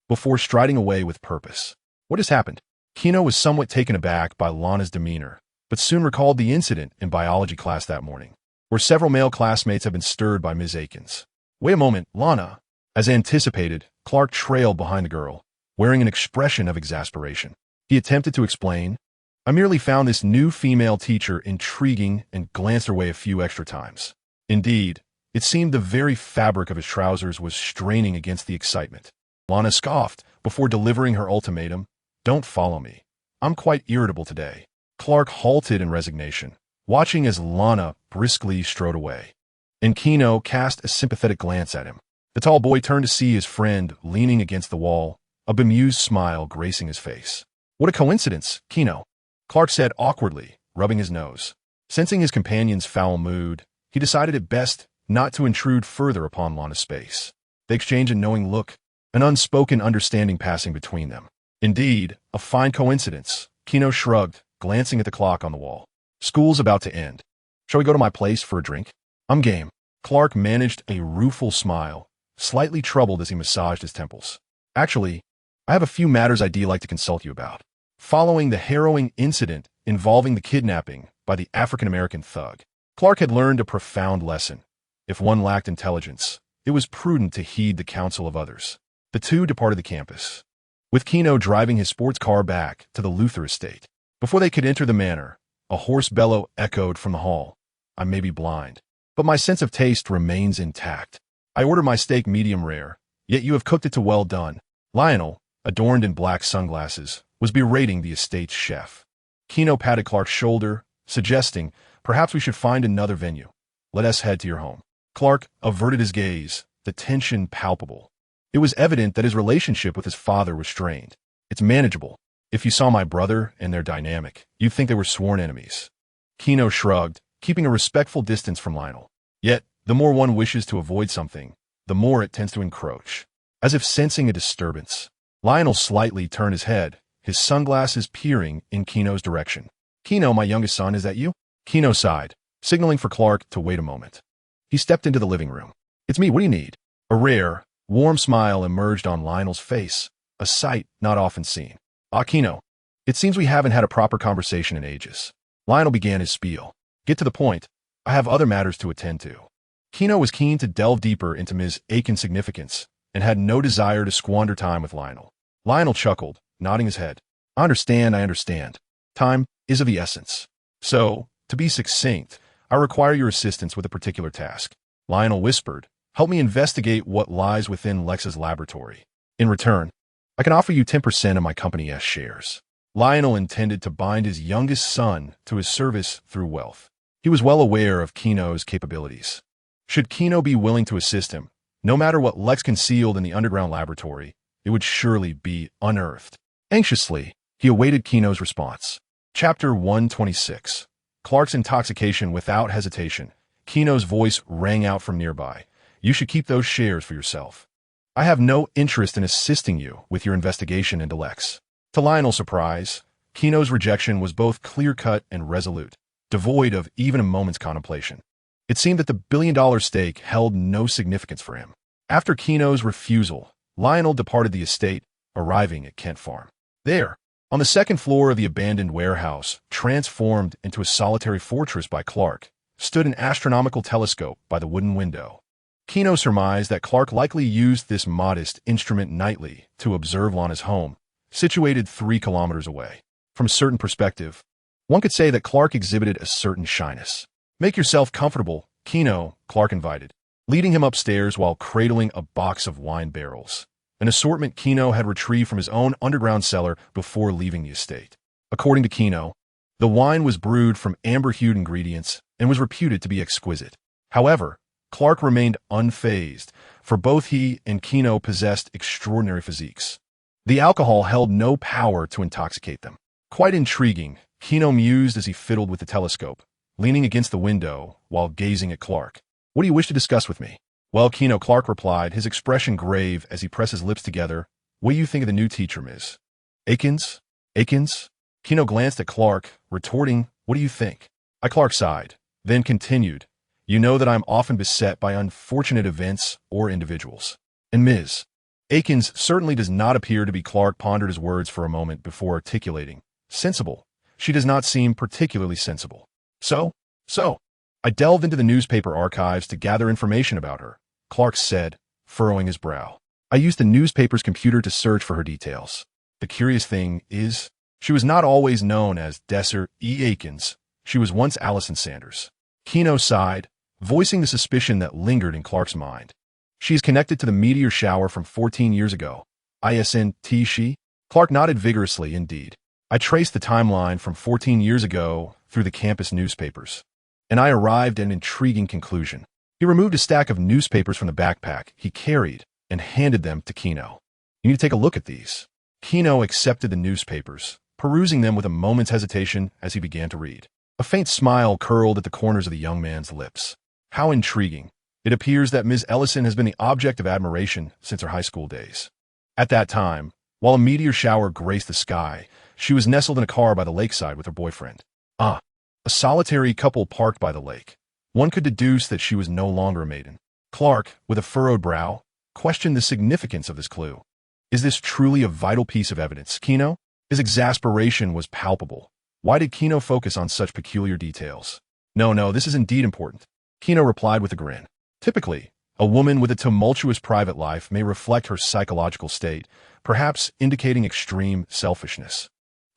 before striding away with purpose. "What has happened?" Kino was somewhat taken aback by Lana's demeanor, but soon recalled the incident in biology class that morning, where several male classmates had been stirred by Ms. Aikens. "Wait a moment, Lana." As anticipated, Clark trailed behind the girl, wearing an expression of exasperation. He attempted to explain, "I merely found this new female teacher intriguing," and glanced her way a few extra times. Indeed, it seemed the very fabric of his trousers was straining against the excitement. Lana scoffed before delivering her ultimatum, "Don't follow me. I'm quite irritable today." Clark halted in resignation, watching as Lana briskly strode away. And Kino cast a sympathetic glance at him. The tall boy turned to see his friend leaning against the wall, a bemused smile gracing his face. "What a coincidence, Kino," Clark said awkwardly, rubbing his nose. Sensing his companion's foul mood, he decided it best not to intrude further upon Lana's space. They exchanged a knowing look, an unspoken understanding passing between them. "Indeed, a fine coincidence," Kino shrugged, glancing at the clock on the wall. "School's about to end. Shall we go to my place for a drink?" "I'm game." Clark managed a rueful smile, slightly troubled as he massaged his temples. "Actually, I have a few matters I'd like to consult you about." following the harrowing incident involving the kidnapping by the African-American thug. Clark had learned a profound lesson. If one lacked intelligence, it was prudent to heed the counsel of others. The two departed the campus, with Gino driving his sports car back to the Luthor estate. Before they could enter the manor, a hoarse bellow echoed from the hall. I may be blind, but my sense of taste remains intact. I ordered my steak medium rare, yet you have cooked it to well done. Lionel, adorned in black sunglasses, was berating the estate's chef. Gino patted Clark's shoulder, suggesting, perhaps we should find another venue. Let us head to your home. Clark averted his gaze, the tension palpable. It was evident that his relationship with his father was strained. It's manageable. If you saw my brother and their dynamic, you'd think they were sworn enemies. Gino shrugged, keeping a respectful distance from Lionel. Yet, the more one wishes to avoid something, the more it tends to encroach. As if sensing a disturbance, Lionel slightly turned his head, his sunglasses peering in Gino's direction. Gino, my youngest son, is that you? Gino sighed, signaling for Clark to wait a moment. He stepped into the living room. It's me, what do you need? A rare, warm smile emerged on Lionel's face, a sight not often seen. Gino, it seems we haven't had a proper conversation in ages. Lionel began his spiel. Get to the point. I have other matters to attend to. Gino was keen to delve deeper into Ms. Aiken's significance and had no desire to squander time with Lionel. Lionel chuckled, nodding his head. I understand. Time is of the essence. So, to be succinct, I require your assistance with a particular task. Lionel whispered, help me investigate what lies within Lex's laboratory. In return, I can offer you 10% of my company's shares. Lionel intended to bind his youngest son to his service through wealth. He was well aware of Gino's capabilities. Should Gino be willing to assist him, no matter what Lex concealed in the underground laboratory, it would surely be unearthed. Anxiously, he awaited Gino's response. Chapter 126. Clark's intoxication without hesitation. Gino's voice rang out from nearby. You should keep those shares for yourself. I have no interest in assisting you with your investigation into Lex. To Lionel's surprise, Gino's rejection was both clear-cut and resolute, devoid of even a moment's contemplation. It seemed that the billion-dollar stake held no significance for him. After Gino's refusal, Lionel departed the estate, arriving at Kent Farm. There, on the second floor of the abandoned warehouse, transformed into a solitary fortress by Clark, stood an astronomical telescope by the wooden window. Gino surmised that Clark likely used this modest instrument nightly to observe Lana's home, situated 3 kilometers away. From a certain perspective, one could say that Clark exhibited a certain shyness. Make yourself comfortable, Gino, Clark invited, leading him upstairs while cradling a box of wine barrels, an assortment Gino had retrieved from his own underground cellar before leaving the estate. According to Gino, the wine was brewed from amber-hued ingredients and was reputed to be exquisite. However, Clark remained unfazed, for both he and Gino possessed extraordinary physiques. The alcohol held no power to intoxicate them. Quite intriguing, Gino mused as he fiddled with the telescope, leaning against the window while gazing at Clark. What do you wish to discuss with me? Well, Gino, Clark replied, his expression grave as he pressed his lips together. What do you think of the new teacher, Ms. Aikens? Gino glanced at Clark, retorting, what do you think? Clark sighed, then continued, you know that I'm often beset by unfortunate events or individuals. And Ms. Aikens certainly does not appear to be. Clark pondered his words for a moment before articulating. Sensible. She does not seem particularly sensible. So, I delved into the newspaper archives to gather information about her, Clark said, furrowing his brow. I used the newspaper's computer to search for her details. The curious thing is, she was not always known as Desser E. Aikens. She was once Allison Sanders. Gino sighed, voicing the suspicion that lingered in Clark's mind. She is connected to the meteor shower from 14 years ago. ISNT she? Clark nodded vigorously, indeed. I traced the timeline from 14 years ago through the campus newspapers, and I arrived at an intriguing conclusion. He removed a stack of newspapers from the backpack he carried and handed them to Gino. You need to take a look at these. Gino accepted the newspapers, perusing them with a moment's hesitation as he began to read. A faint smile curled at the corners of the young man's lips. How intriguing. It appears that Ms. Ellison has been the object of admiration since her high school days. At that time, while a meteor shower graced the sky, she was nestled in a car by the lakeside with her boyfriend. A solitary couple parked by the lake. One could deduce that she was no longer a maiden. Clark, with a furrowed brow, questioned the significance of this clue. Is this truly a vital piece of evidence, Gino? His exasperation was palpable. Why did Gino focus on such peculiar details? No, this is indeed important. Gino replied with a grin. Typically, a woman with a tumultuous private life may reflect her psychological state, perhaps indicating extreme selfishness.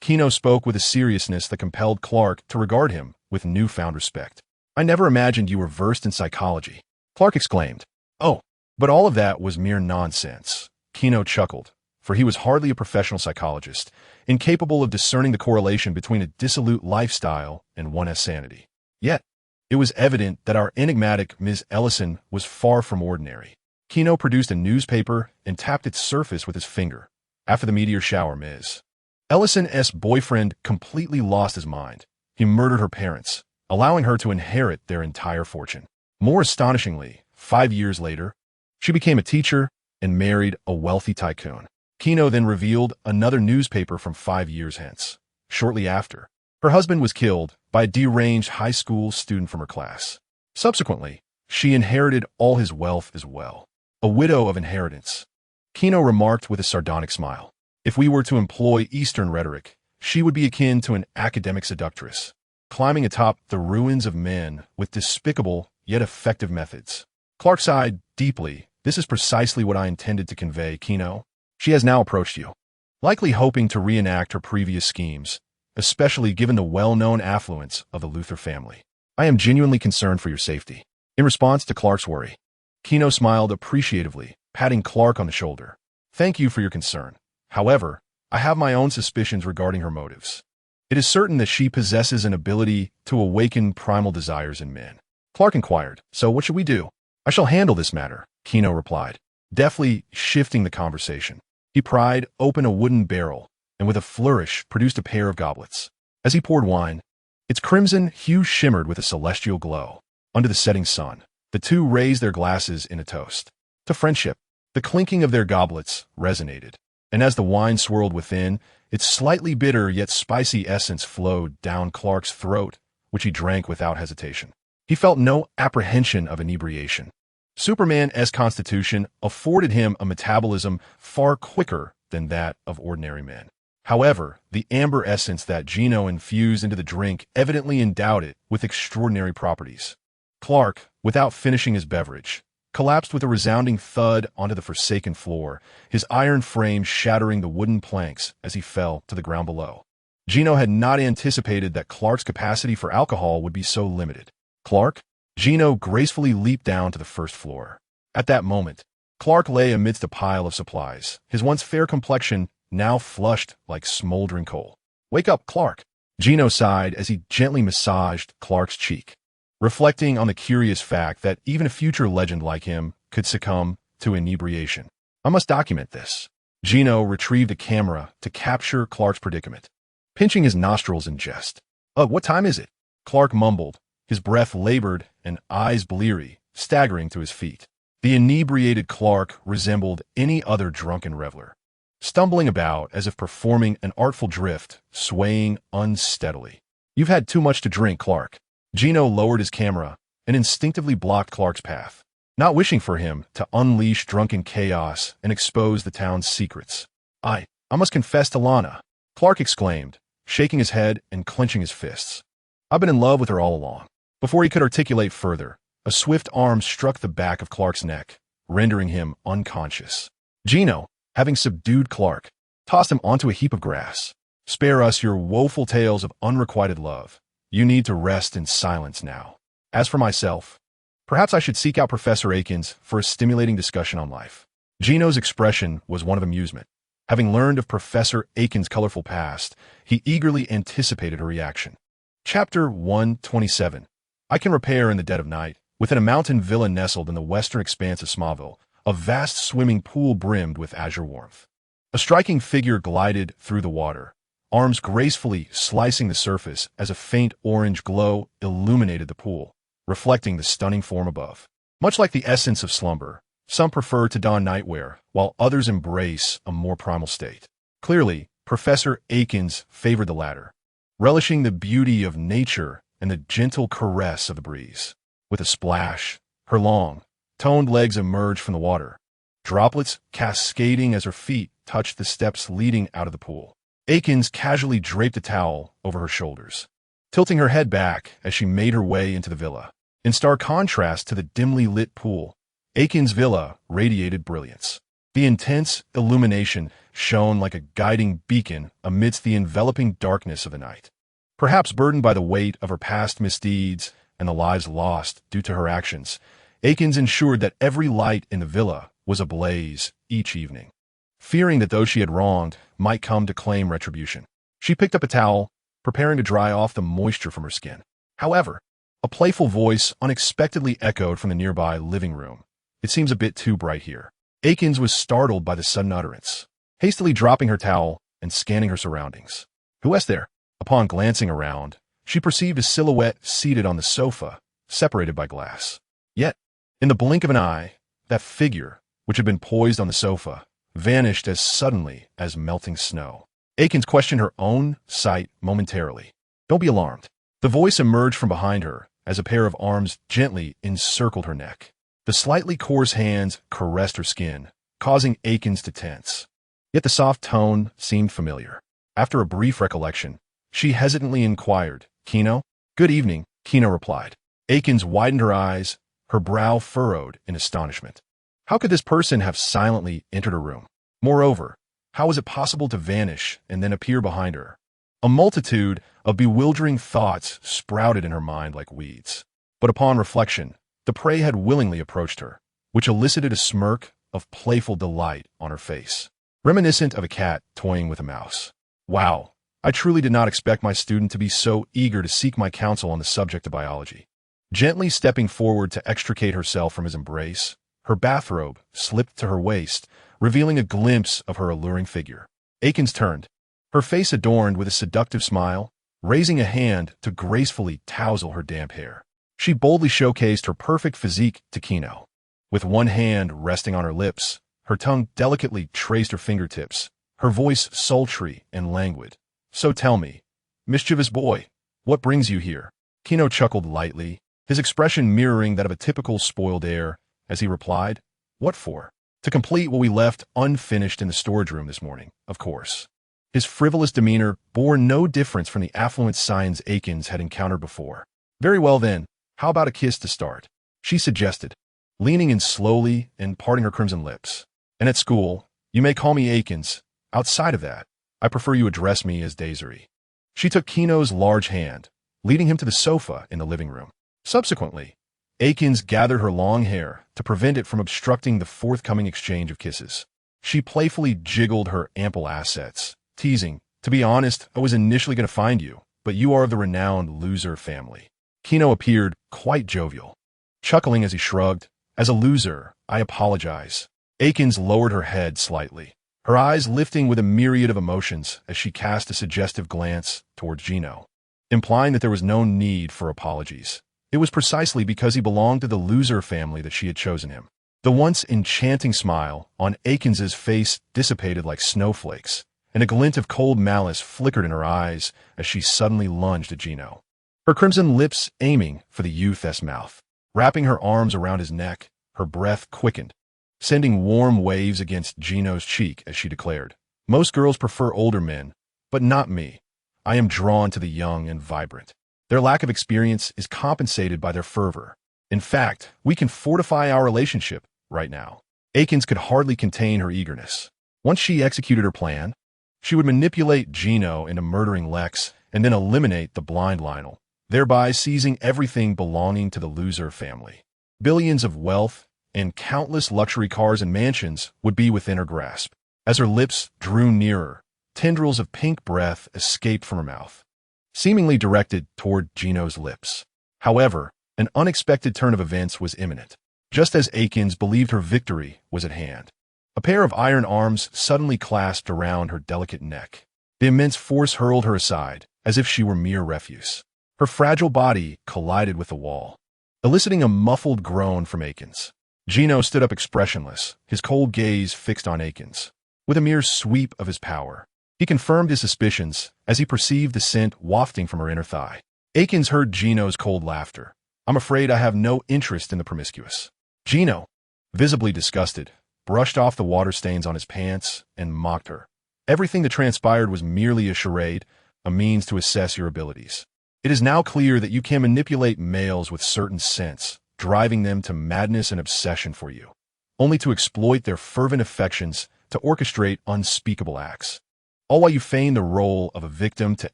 Gino spoke with a seriousness that compelled Clark to regard him with newfound respect. I never imagined you were versed in psychology, Clark exclaimed. Oh, but all of that was mere nonsense. Gino chuckled, for he was hardly a professional psychologist, incapable of discerning the correlation between a dissolute lifestyle and one's sanity. Yet, it was evident that our enigmatic Ms. Ellison was far from ordinary. Gino produced a newspaper and tapped its surface with his finger. After the meteor shower, Ms. Ellison's boyfriend completely lost his mind. He murdered her parents, allowing her to inherit their entire fortune. More astonishingly, 5 years later, she became a teacher and married a wealthy tycoon. Gino then revealed another newspaper from 5 years hence. Shortly after, her husband was killed by a deranged high school student from her class. Subsequently, she inherited all his wealth as well. A widow of inheritance. Gino remarked with a sardonic smile. If we were to employ Eastern rhetoric, she would be akin to an academic seductress, climbing atop the ruins of men with despicable yet effective methods. Clark sighed deeply. This is precisely what I intended to convey, Gino. She has now approached you, likely hoping to reenact her previous schemes, especially given the well-known affluence of the Luthor family. I am genuinely concerned for your safety. In response to Clark's worry, Gino smiled appreciatively, patting Clark on the shoulder. Thank you for your concern. However, I have my own suspicions regarding her motives. It is certain that she possesses an ability to awaken primal desires in men. Clark inquired, so what should we do? I shall handle this matter, Gino replied, deftly shifting the conversation. He pried open a wooden barrel and with a flourish produced a pair of goblets. As he poured wine, its crimson hue shimmered with a celestial glow. Under the setting sun, the two raised their glasses in a toast. To friendship, the clinking of their goblets resonated, and as the wine swirled within, its slightly bitter yet spicy essence flowed down Clark's throat, which he drank without hesitation. He felt no apprehension of inebriation. Superman's constitution afforded him a metabolism far quicker than that of ordinary men. However, the amber essence that Gino infused into the drink evidently endowed it with extraordinary properties. Clark, without finishing his beverage, collapsed with a resounding thud onto the forsaken floor, his iron frame shattering the wooden planks as he fell to the ground below. Gino had not anticipated that Clark's capacity for alcohol would be so limited. Clark? Gino gracefully leaped down to the first floor. At that moment, Clark lay amidst a pile of supplies, his once fair complexion now flushed like smoldering coal. Wake up, Clark! Gino sighed as he gently massaged Clark's cheek, reflecting on the curious fact that even a future legend like him could succumb to inebriation. I must document this. Gino retrieved a camera to capture Clark's predicament, pinching his nostrils in jest. What time is it? Clark mumbled, his breath labored and eyes bleary, staggering to his feet. The inebriated Clark resembled any other drunken reveler, stumbling about as if performing an artful drift, swaying unsteadily. You've had too much to drink, Clark. Gino lowered his camera and instinctively blocked Clark's path, not wishing for him to unleash drunken chaos and expose the town's secrets. I must confess to Lana, Clark exclaimed, shaking his head and clenching his fists. I've been in love with her all along. Before he could articulate further, a swift arm struck the back of Clark's neck, rendering him unconscious. Gino, having subdued Clark, tossed him onto a heap of grass. Spare us your woeful tales of unrequited love. You need to rest in silence now. As for myself, perhaps I should seek out Professor Akins for a stimulating discussion on life. Gino's expression was one of amusement. Having learned of Professor Akins' colorful past, he eagerly anticipated her reaction. Chapter 127. I can repair in the dead of night. Within a mountain villa nestled in the western expanse of Smallville, a vast swimming pool brimmed with azure warmth. A striking figure glided through the water, arms gracefully slicing the surface as a faint orange glow illuminated the pool, reflecting the stunning form above. Much like the essence of slumber, some prefer to don nightwear, while others embrace a more primal state. Clearly, Professor Akins favored the latter, relishing the beauty of nature and the gentle caress of the breeze. With a splash, her long, toned legs emerged from the water, droplets cascading as her feet touched the steps leading out of the pool. Akins casually draped a towel over her shoulders, tilting her head back as she made her way into the villa. In stark contrast to the dimly lit pool, Akins' villa radiated brilliance. The intense illumination shone like a guiding beacon amidst the enveloping darkness of the night. Perhaps burdened by the weight of her past misdeeds and the lives lost due to her actions, Akins ensured that every light in the villa was ablaze each evening. Fearing that those she had wronged might come to claim retribution, she picked up a towel, preparing to dry off the moisture from her skin. However, a playful voice unexpectedly echoed from the nearby living room. "It seems a bit too bright here." Akins was startled by the sudden utterance, hastily dropping her towel and scanning her surroundings. "Who is there?" Upon glancing around, she perceived a silhouette seated on the sofa, separated by glass. Yet, in the blink of an eye, that figure, which had been poised on the sofa, vanished as suddenly as melting snow. Akins questioned her own sight momentarily. "Don't be alarmed." The voice emerged from behind her as a pair of arms gently encircled her neck. The slightly coarse hands caressed her skin, causing Akins to tense. Yet the soft tone seemed familiar. After a brief recollection, she hesitantly inquired, "Gino?" "Good evening," Gino replied. Akins widened her eyes, her brow furrowed in astonishment. How could this person have silently entered her room? Moreover, how was it possible to vanish and then appear behind her? A multitude of bewildering thoughts sprouted in her mind like weeds. But upon reflection, the prey had willingly approached her, which elicited a smirk of playful delight on her face, reminiscent of a cat toying with a mouse. "Wow, I truly did not expect my student to be so eager to seek my counsel on the subject of biology." Gently stepping forward to extricate herself from his embrace, her bathrobe slipped to her waist, revealing a glimpse of her alluring figure. Akins turned, her face adorned with a seductive smile, raising a hand to gracefully tousle her damp hair. She boldly showcased her perfect physique to Gino. With one hand resting on her lips, her tongue delicately traced her fingertips, her voice sultry and languid. "So tell me, mischievous boy, what brings you here?" Gino chuckled lightly, his expression mirroring that of a typical spoiled heir, as he replied, "What for?" "To complete what we left unfinished in the storage room this morning, of course." His frivolous demeanor bore no difference from the affluent signs Akins had encountered before. "Very well then, how about a kiss to start?" she suggested, leaning in slowly and parting her crimson lips. "And at school, you may call me Akins. Outside of that, I prefer you address me as Desiree." She took Kino's large hand, leading him to the sofa in the living room. Subsequently, Akins gathered her long hair to prevent it from obstructing the forthcoming exchange of kisses. She playfully jiggled her ample assets, teasing, "To be honest, I was initially going to find you, but you are of the renowned loser family." Gino appeared quite jovial, chuckling as he shrugged, "As a loser, I apologize." Akins lowered her head slightly, her eyes lifting with a myriad of emotions as she cast a suggestive glance towards Gino, implying that there was no need for apologies. It was precisely because he belonged to the loser family that she had chosen him. The once enchanting smile on Akins's face dissipated like snowflakes, and a glint of cold malice flickered in her eyes as she suddenly lunged at Gino, her crimson lips aiming for the youth's mouth. Wrapping her arms around his neck, her breath quickened, sending warm waves against Gino's cheek as she declared, "Most girls prefer older men, but not me. I am drawn to the young and vibrant. Their lack of experience is compensated by their fervor. In fact, we can fortify our relationship right now." Akins could hardly contain her eagerness. Once she executed her plan, she would manipulate Gino into murdering Lex and then eliminate the blind Lionel, thereby seizing everything belonging to the loser family. Billions of wealth and countless luxury cars and mansions would be within her grasp. As her lips drew nearer, tendrils of pink breath escaped from her mouth, seemingly directed toward Gino's lips. However, an unexpected turn of events was imminent. Just as Akins believed her victory was at hand, a pair of iron arms suddenly clasped around her delicate neck. The immense force hurled her aside, as if she were mere refuse. Her fragile body collided with the wall, eliciting a muffled groan from Akins. Gino stood up expressionless, his cold gaze fixed on Akins. With a mere sweep of his power, he confirmed his suspicions as he perceived the scent wafting from her inner thigh. Akins heard Gino's cold laughter. "I'm afraid I have no interest in the promiscuous." Gino, visibly disgusted, brushed off the water stains on his pants and mocked her. Everything that transpired was merely a charade, a means to assess your abilities. It is now clear that you can manipulate males with certain sense, driving them to madness and obsession for you, only to exploit their fervent affections to orchestrate unspeakable acts, all while you feign the role of a victim to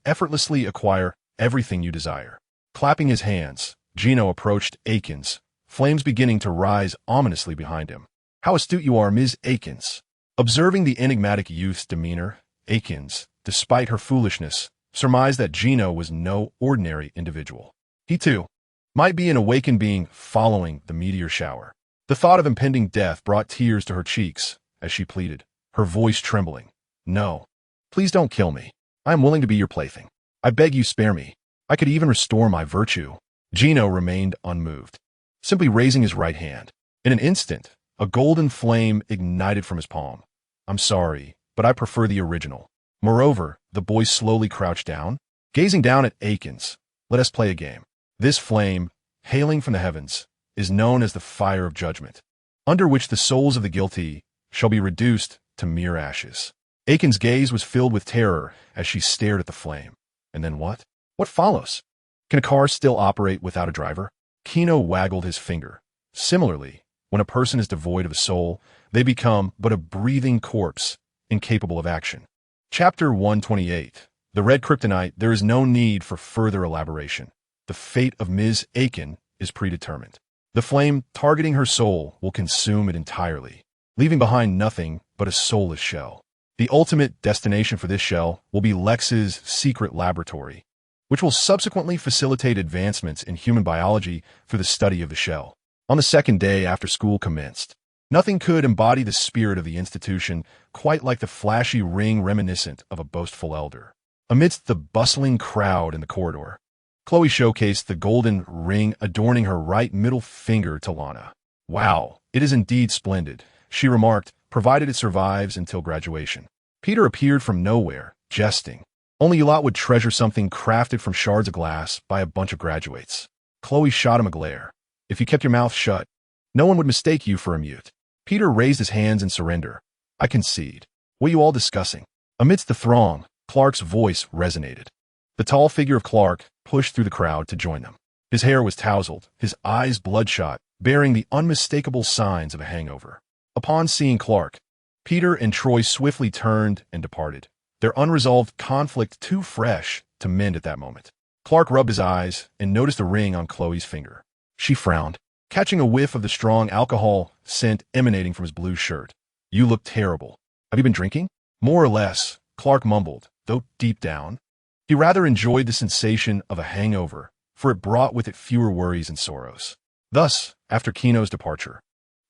effortlessly acquire everything you desire. Clapping his hands, Gino approached Akins, flames beginning to rise ominously behind him. "How astute you are, Ms. Akins." Observing the enigmatic youth's demeanor, Akins, despite her foolishness, surmised that Gino was no ordinary individual. He, too, might be an awakened being following the meteor shower. The thought of impending death brought tears to her cheeks as she pleaded, her voice trembling. "No, please don't kill me. I am willing to be your plaything. I beg you spare me. I could even restore my virtue." Gino remained unmoved, simply raising his right hand. In an instant, a golden flame ignited from his palm. "I'm sorry, but I prefer the original." Moreover, the boy slowly crouched down, gazing down at Akins. "Let us play a game. This flame, hailing from the heavens, is known as the fire of judgment, under which the souls of the guilty shall be reduced to mere ashes." Akins' gaze was filled with terror as she stared at the flame. And then what? What follows? Can a car still operate without a driver? Gino waggled his finger. Similarly, when a person is devoid of a soul, they become but a breathing corpse, incapable of action. Chapter 128. The Red Kryptonite. There is no need for further elaboration. The fate of Ms. Akin is predetermined. The flame targeting her soul will consume it entirely, leaving behind nothing but a soulless shell. The ultimate destination for this shell will be Lex's secret laboratory, which will subsequently facilitate advancements in human biology through the study of the shell. On the second day after school commenced, nothing could embody the spirit of the institution quite like the flashy ring reminiscent of a boastful elder. Amidst the bustling crowd in the corridor, Chloe showcased the golden ring adorning her right middle finger to Lana. "Wow, it is indeed splendid," she remarked, provided it survives until graduation. Peter appeared from nowhere, jesting. Only you lot would treasure something crafted from shards of glass by a bunch of graduates. Chloe shot him a glare. "If you kept your mouth shut, no one would mistake you for a mute." Peter raised his hands in surrender. "I concede. What are you all discussing?" Amidst the throng, Clark's voice resonated. The tall figure of Clark pushed through the crowd to join them. His hair was tousled, his eyes bloodshot, bearing the unmistakable signs of a hangover. Upon seeing Clark, Peter and Troy swiftly turned and departed, their unresolved conflict too fresh to mend at that moment. Clark rubbed his eyes and noticed a ring on Chloe's finger. She frowned, catching a whiff of the strong alcohol scent emanating from his blue shirt. "You look terrible. Have you been drinking?" "More or less," Clark mumbled, though deep down, he rather enjoyed the sensation of a hangover, for it brought with it fewer worries and sorrows. Thus, after Kino's departure,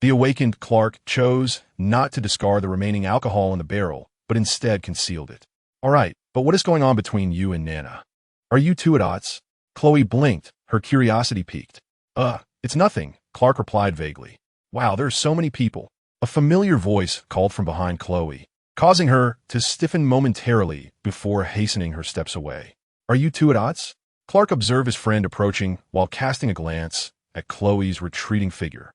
the awakened Clark chose not to discard the remaining alcohol in the barrel, but instead concealed it. "All right, but what is going on between you and Nana? Are you two at odds?" Chloe blinked, her curiosity piqued. It's nothing," Clark replied vaguely. "Wow, there are so many people." A familiar voice called from behind Chloe, causing her to stiffen momentarily before hastening her steps away. "Are you two at odds?" Clark observed his friend approaching while casting a glance at Chloe's retreating figure,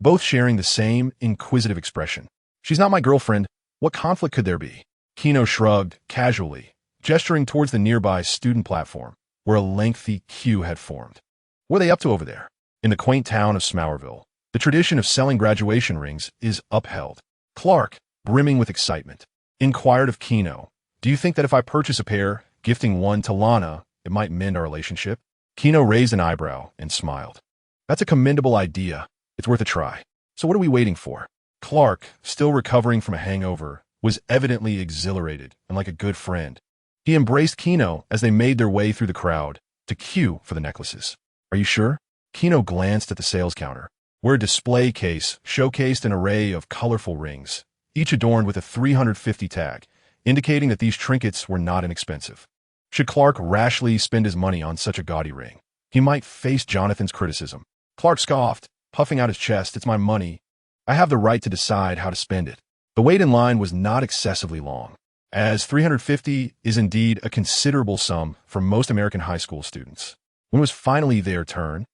both sharing the same inquisitive expression. "She's not my girlfriend. What conflict could there be?" Kino shrugged casually, gesturing towards the nearby student platform, where a lengthy queue had formed. "What are they up to over there?" In the quaint town of Smowerville, the tradition of selling graduation rings is upheld. Clark, brimming with excitement, inquired of Kino, "Do you think that if I purchase a pair, gifting one to Lana, it might mend our relationship?" Kino raised an eyebrow and smiled. "That's a commendable idea. It's worth a try. So what are we waiting for?" Clark, still recovering from a hangover, was evidently exhilarated and like a good friend. He embraced Kino as they made their way through the crowd to queue for the necklaces. "Are you sure?" Kino glanced at the sales counter, where a display case showcased an array of colorful rings, each adorned with a 350 tag, indicating that these trinkets were not inexpensive. Should Clark rashly spend his money on such a gaudy ring, he might face Jonathan's criticism. Clark scoffed, puffing out his chest. "It's my money. I have the right to decide how to spend it." The wait in line was not excessively long, as 350 is indeed a considerable sum for most American high school students. When it was finally their turn,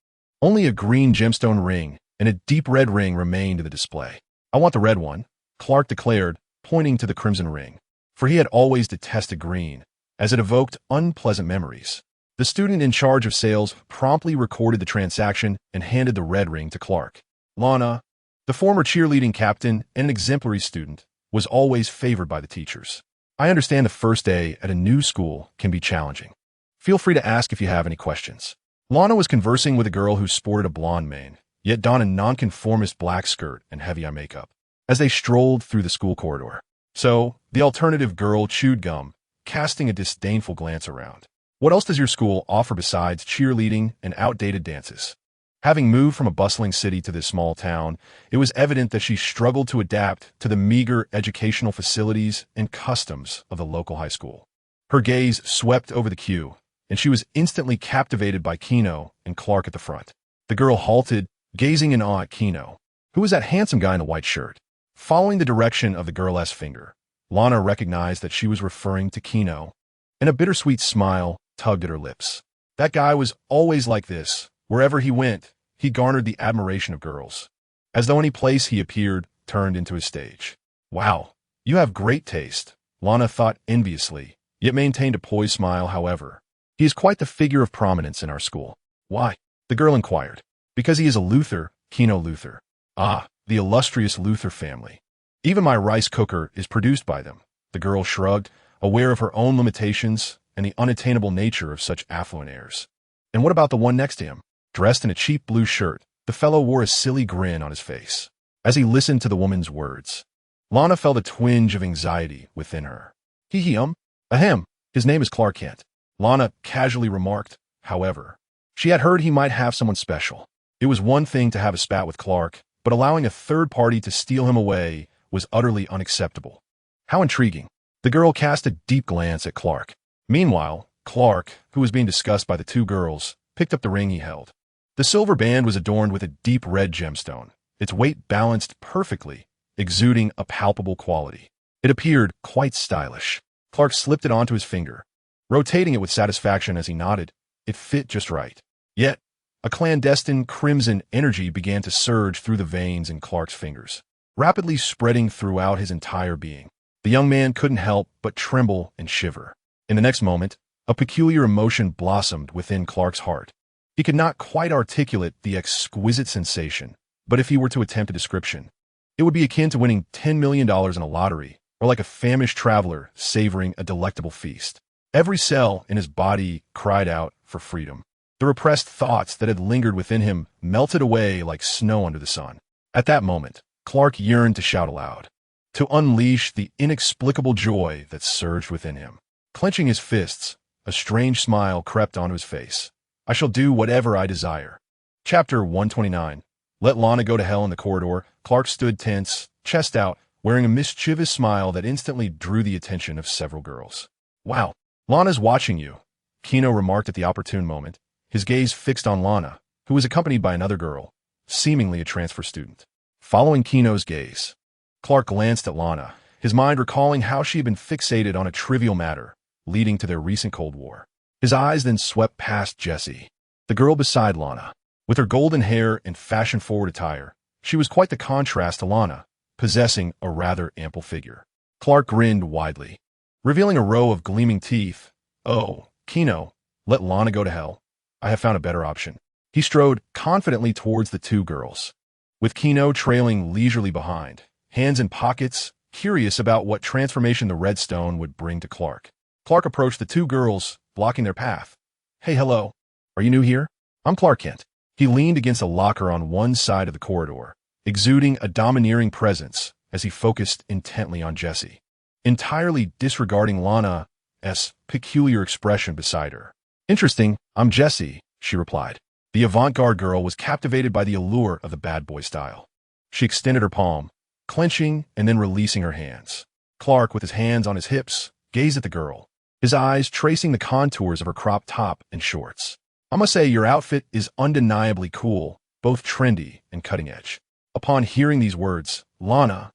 only a green gemstone ring and a deep red ring remained in the display. "I want the red one," Clark declared, pointing to the crimson ring. for he had always detested green, as it evoked unpleasant memories. The student in charge of sales promptly recorded the transaction and handed the red ring to Clark. Lana, the former cheerleading captain and an exemplary student, was always favored by the teachers. I understand the first day at a new school can be challenging. Feel free to ask if you have any questions. Lana was conversing with a girl who sported a blonde mane, yet donned a nonconformist black skirt and heavy eye makeup, as they strolled through the school corridor. So, the alternative girl chewed gum, casting a disdainful glance around. What else does your school offer besides cheerleading and outdated dances? Having moved from a bustling city to this small town, it was evident that she struggled to adapt to the meager educational facilities and customs of the local high school. Her gaze swept over the queue, and she was instantly captivated by Gino and Clark at the front. The girl halted, gazing in awe at Gino, who was that handsome guy in the white shirt. Following the direction of the girl's finger, Lana recognized that she was referring to Gino, and a bittersweet smile tugged at her lips. That guy was always like this. Wherever he went, he garnered the admiration of girls, as though any place he appeared turned into his stage. Wow, you have great taste, Lana thought enviously, yet maintained a poised smile, however. He is quite the figure of prominence in our school. Why? The girl inquired. Because he is a Luthor, Gino Luthor. Ah, the illustrious Luthor family. Even my rice cooker is produced by them. The girl shrugged, aware of her own limitations and the unattainable nature of such affluent heirs. And what about the one next to him? Dressed in a cheap blue shirt, the fellow wore a silly grin on his face. As he listened to the woman's words, Lana felt a twinge of anxiety within her. Ahem, his name is Clark Kent, Lana casually remarked. However, she had heard he might have someone special. It was one thing to have a spat with Clark, but allowing a third party to steal him away was utterly unacceptable. How intriguing. The girl cast a deep glance at Clark. Meanwhile, Clark, who was being discussed by the two girls, picked up the ring he held. The silver band was adorned with a deep red gemstone, its weight balanced perfectly, exuding a palpable quality. It appeared quite stylish. Clark slipped it onto his finger, rotating it with satisfaction as he nodded. It fit just right. Yet, a clandestine crimson energy began to surge through the veins in Clark's fingers, rapidly spreading throughout his entire being. The young man couldn't help but tremble and shiver. In the next moment, a peculiar emotion blossomed within Clark's heart. He could not quite articulate the exquisite sensation, but if he were to attempt a description, it would be akin to winning $10 million in a lottery, or like a famished traveler savoring a delectable feast. Every cell in his body cried out for freedom. The repressed thoughts that had lingered within him melted away like snow under the sun. At that moment, Clark yearned to shout aloud, to unleash the inexplicable joy that surged within him. Clenching his fists, a strange smile crept onto his face. I shall do whatever I desire. Chapter 129. Let Lana go to hell in the corridor. Clark stood tense, chest out, wearing a mischievous smile that instantly drew the attention of several girls. Wow, Lana's watching you, Gino remarked at the opportune moment, his gaze fixed on Lana, who was accompanied by another girl, seemingly a transfer student. Following Gino's gaze, Clark glanced at Lana, his mind recalling how she had been fixated on a trivial matter, leading to their recent Cold War. His eyes then swept past Jessie, the girl beside Lana. With her golden hair and fashion-forward attire, she was quite the contrast to Lana, possessing a rather ample figure. Clark grinned widely, revealing a row of gleaming teeth. Oh, Gino, let Lana go to hell. I have found a better option. He strode confidently towards the two girls, with Gino trailing leisurely behind, hands in pockets, curious about what transformation the red stone would bring to Clark. Clark approached the two girls, blocking their path. Hey, hello. Are you new here? I'm Clark Kent. He leaned against a locker on one side of the corridor, exuding a domineering presence as he focused intently on Jessie, entirely disregarding Lana's peculiar expression beside her. Interesting, I'm Jessie, she replied. The avant-garde girl was captivated by the allure of the bad boy style. She extended her palm, clenching and then releasing her hands. Clark, with his hands on his hips, gazed at the girl, his eyes tracing the contours of her cropped top and shorts. I must say your outfit is undeniably cool, both trendy and cutting edge. Upon hearing these words, Lana,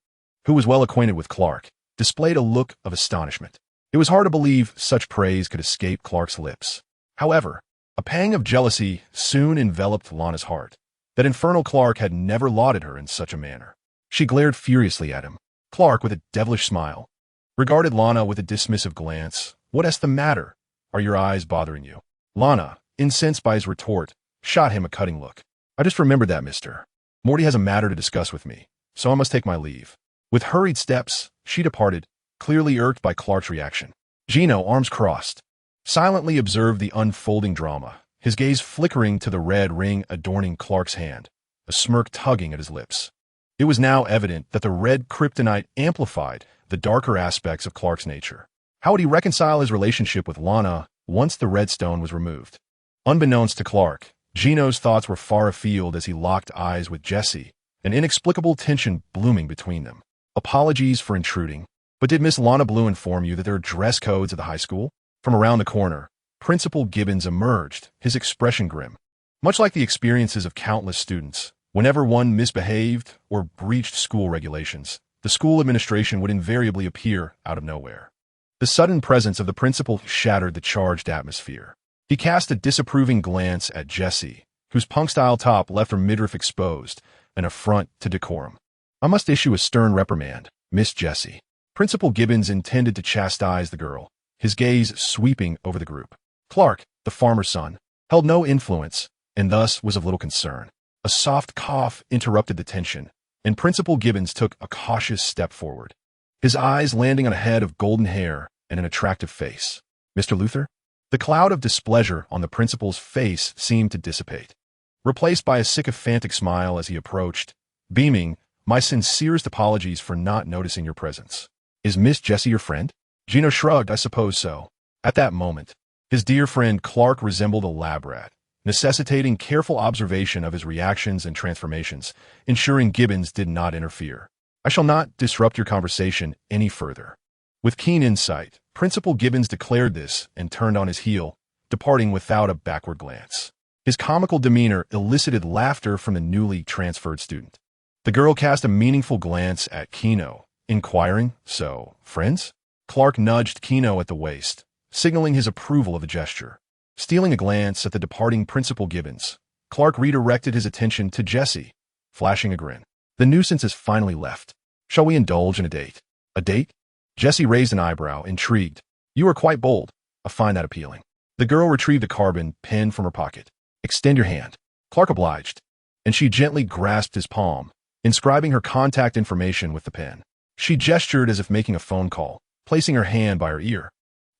who was well acquainted with Clark, displayed a look of astonishment. It was hard to believe such praise could escape Clark's lips. However, a pang of jealousy soon enveloped Lana's heart. That infernal Clark had never lauded her in such a manner. She glared furiously at him. Clark, with a devilish smile, regarded Lana with a dismissive glance. What's the matter? Are your eyes bothering you? Lana, incensed by his retort, shot him a cutting look. I just remembered that, mister. Morty has a matter to discuss with me, so I must take my leave. With hurried steps, she departed, clearly irked by Clark's reaction. Gino, arms crossed, silently observed the unfolding drama, his gaze flickering to the red ring adorning Clark's hand, a smirk tugging at his lips. It was now evident that the red kryptonite amplified the darker aspects of Clark's nature. How would he reconcile his relationship with Lana once the red stone was removed? Unbeknownst to Clark, Gino's thoughts were far afield as he locked eyes with Jesse, an inexplicable tension blooming between them. Apologies for intruding, but did Miss Lana Blue inform you that there are dress codes at the high school? From around the corner, Principal Gibbons emerged, his expression grim. Much like the experiences of countless students, whenever one misbehaved or breached school regulations, the school administration would invariably appear out of nowhere. The sudden presence of the principal shattered the charged atmosphere. He cast a disapproving glance at Jessie, whose punk-style top left her midriff exposed, an affront to decorum. I must issue a stern reprimand, Miss Jessie. Principal Gibbons intended to chastise the girl, his gaze sweeping over the group. Clark, the farmer's son, held no influence, and thus was of little concern. A soft cough interrupted the tension, and Principal Gibbons took a cautious step forward, his eyes landing on a head of golden hair and an attractive face. Mr. Luthor? The cloud of displeasure on the principal's face seemed to dissipate, replaced by a sycophantic smile as he approached, beaming, my sincerest apologies for not noticing your presence. Is Miss Jessie your friend? Gino shrugged, I suppose so. At that moment, his dear friend Clark resembled a lab rat, necessitating careful observation of his reactions and transformations, ensuring Gibbons did not interfere. I shall not disrupt your conversation any further. With keen insight, Principal Gibbons declared this and turned on his heel, departing without a backward glance. His comical demeanor elicited laughter from the newly transferred student. The girl cast a meaningful glance at Gino, inquiring, so, friends? Clark nudged Gino at the waist, signaling his approval of the gesture. Stealing a glance at the departing Principal Gibbons, Clark redirected his attention to Jessie, flashing a grin. The nuisance has finally left. Shall we indulge in a date? A date? Jessie raised an eyebrow, intrigued. You are quite bold. I find that appealing. The girl retrieved a carbon pen from her pocket. Extend your hand. Clark obliged, and she gently grasped his palm, inscribing her contact information with the pen. She gestured as if making a phone call, placing her hand by her ear.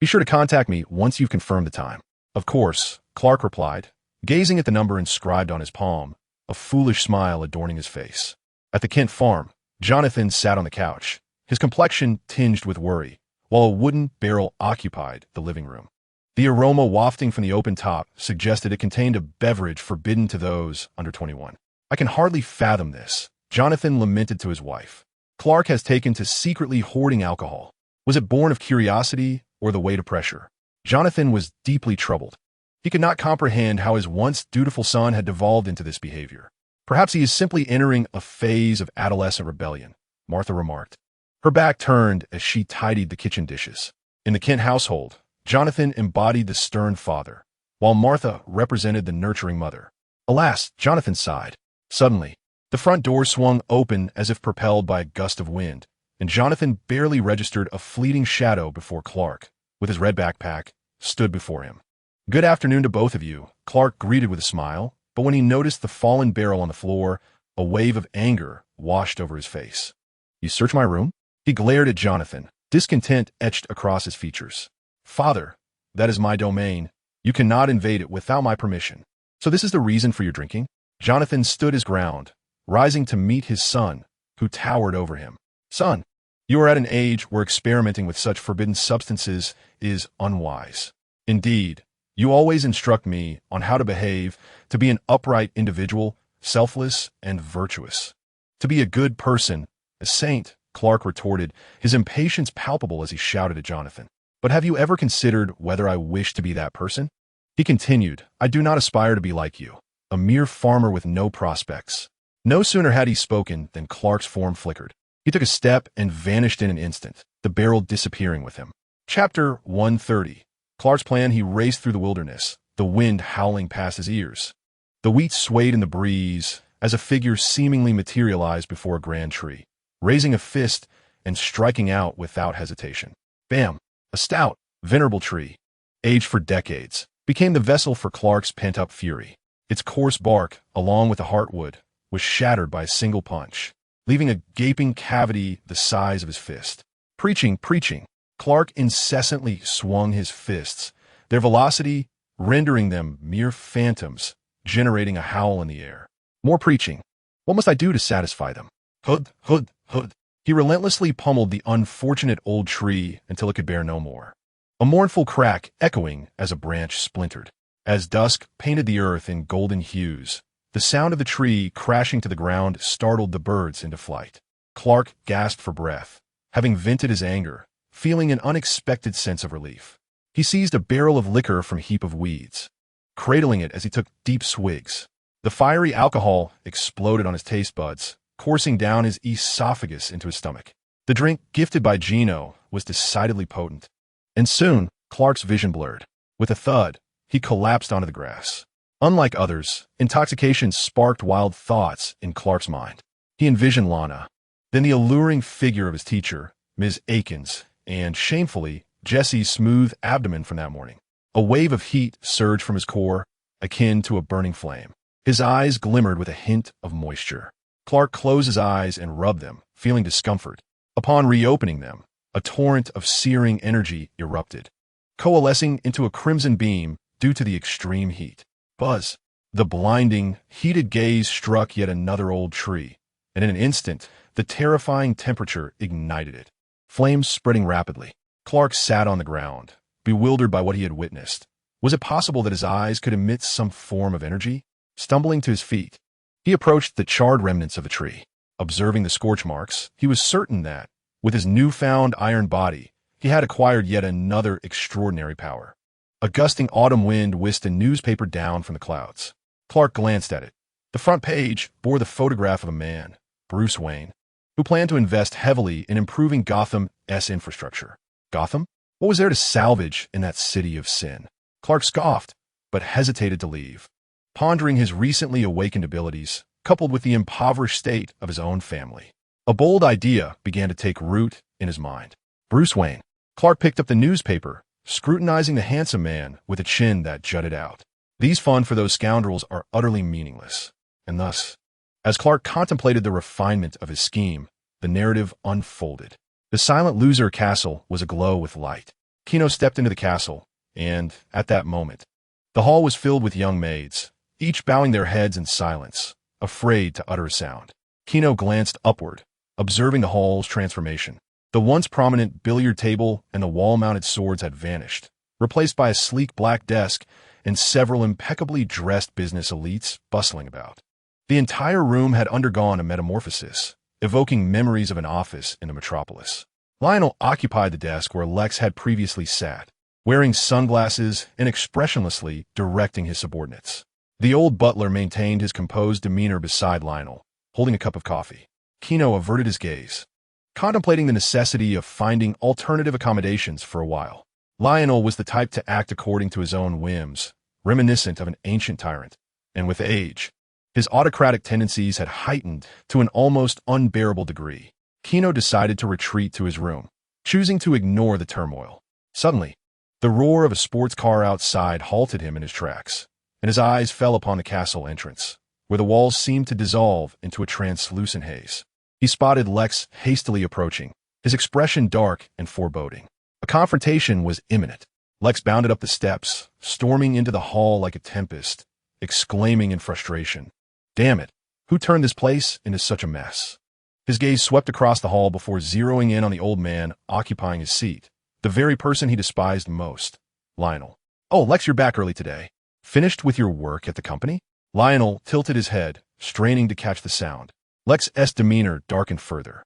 Be sure to contact me once you've confirmed the time. Of course, Clark replied, gazing at the number inscribed on his palm, a foolish smile adorning his face. At the Kent farm, Jonathan sat on the couch, his complexion tinged with worry, while a wooden barrel occupied the living room. The aroma wafting from the open top suggested it contained a beverage forbidden to those under 21. I can hardly fathom this, Jonathan lamented to his wife. Clark has taken to secretly hoarding alcohol. Was it born of curiosity or the weight of pressure? Jonathan was deeply troubled. He could not comprehend how his once dutiful son had devolved into this behavior. Perhaps he is simply entering a phase of adolescent rebellion, Martha remarked, her back turned as she tidied the kitchen dishes. In the Kent household, Jonathan embodied the stern father, while Martha represented the nurturing mother. Alas, Jonathan sighed. Suddenly, the front door swung open as if propelled by a gust of wind, and Jonathan barely registered a fleeting shadow before Clark, with his red backpack, stood before him. Good afternoon to both of you, Clark greeted with a smile, but when he noticed the fallen barrel on the floor, a wave of anger washed over his face. You search my room? He glared at Jonathan, discontent etched across his features. Father, that is my domain. You cannot invade it without my permission. So this is the reason for your drinking? Jonathan stood his ground, rising to meet his son, who towered over him. Son, you are at an age where experimenting with such forbidden substances is unwise. Indeed, you always instruct me on how to behave, to be an upright individual, selfless and virtuous. To be a good person, a saint, Clark retorted, his impatience palpable as he shouted at Jonathan. But have you ever considered whether I wish to be that person? He continued, I do not aspire to be like you, a mere farmer with no prospects. No sooner had he spoken than Clark's form flickered. He took a step and vanished in an instant, the barrel disappearing with him. Chapter 130. Clark's plan. He raced through the wilderness, the wind howling past his ears. The wheat swayed in the breeze as a figure seemingly materialized before a grand tree. Raising a fist and striking out without hesitation. Bam! A stout, venerable tree, aged for decades, became the vessel for Clark's pent-up fury. Its coarse bark, along with the heartwood, was shattered by a single punch, leaving a gaping cavity the size of his fist. Preaching. Clark incessantly swung his fists, their velocity rendering them mere phantoms, generating a howl in the air. More preaching. What must I do to satisfy them? Hud. He relentlessly pummeled the unfortunate old tree until it could bear no more. A mournful crack echoing as a branch splintered. As dusk painted the earth in golden hues, the sound of the tree crashing to the ground startled the birds into flight. Clark gasped for breath, having vented his anger, feeling an unexpected sense of relief. He seized a barrel of liquor from a heap of weeds, cradling it as he took deep swigs. The fiery alcohol exploded on his taste buds, coursing down his esophagus into his stomach. The drink gifted by Gino was decidedly potent, and soon Clark's vision blurred. With a thud, he collapsed onto the grass. Unlike others, intoxication sparked wild thoughts in Clark's mind. He envisioned Lana, then the alluring figure of his teacher, Ms. Akins, and, shamefully, Jesse's smooth abdomen from that morning. A wave of heat surged from his core, akin to a burning flame. His eyes glimmered with a hint of moisture. Clark closed his eyes and rubbed them, feeling discomfort. Upon reopening them, a torrent of searing energy erupted, coalescing into a crimson beam due to the extreme heat. Buzz! The blinding, heated gaze struck yet another old tree, and in an instant, the terrifying temperature ignited it. Flames spreading rapidly. Clark sat on the ground, bewildered by what he had witnessed. Was it possible that his eyes could emit some form of energy? Stumbling to his feet, he approached the charred remnants of the tree. Observing the scorch marks, he was certain that, with his newfound iron body, he had acquired yet another extraordinary power. A gusting autumn wind whisked a newspaper down from the clouds. Clark glanced at it. The front page bore the photograph of a man, Bruce Wayne, who planned to invest heavily in improving Gotham's infrastructure. Gotham? What was there to salvage in that city of sin? Clark scoffed, but hesitated to leave, pondering his recently awakened abilities, coupled with the impoverished state of his own family. A bold idea began to take root in his mind. Bruce Wayne. Clark picked up the newspaper, scrutinizing the handsome man with a chin that jutted out. These funds for those scoundrels are utterly meaningless. And thus, as Clark contemplated the refinement of his scheme, the narrative unfolded. The silent loser castle was aglow with light. Gino stepped into the castle, and, at that moment, the hall was filled with young maids, each bowing their heads in silence, afraid to utter a sound. Gino glanced upward, observing the hall's transformation. The once prominent billiard table and the wall-mounted swords had vanished, replaced by a sleek black desk and several impeccably dressed business elites bustling about. The entire room had undergone a metamorphosis, evoking memories of an office in the metropolis. Lionel occupied the desk where Lex had previously sat, wearing sunglasses and expressionlessly directing his subordinates. The old butler maintained his composed demeanor beside Lionel, holding a cup of coffee. Gino averted his gaze, contemplating the necessity of finding alternative accommodations for a while. Lionel was the type to act according to his own whims, reminiscent of an ancient tyrant, and with age, his autocratic tendencies had heightened to an almost unbearable degree. Gino decided to retreat to his room, choosing to ignore the turmoil. Suddenly, the roar of a sports car outside halted him in his tracks, and his eyes fell upon the castle entrance, where the walls seemed to dissolve into a translucent haze. He spotted Lex hastily approaching, his expression dark and foreboding. A confrontation was imminent. Lex bounded up the steps, storming into the hall like a tempest, exclaiming in frustration, "Damn it, who turned this place into such a mess?" His gaze swept across the hall before zeroing in on the old man occupying his seat, the very person he despised most, Lionel. "Oh, Lex, you're back early today. Finished with your work at the company?" Lionel tilted his head, straining to catch the sound. Lex's demeanor darkened further.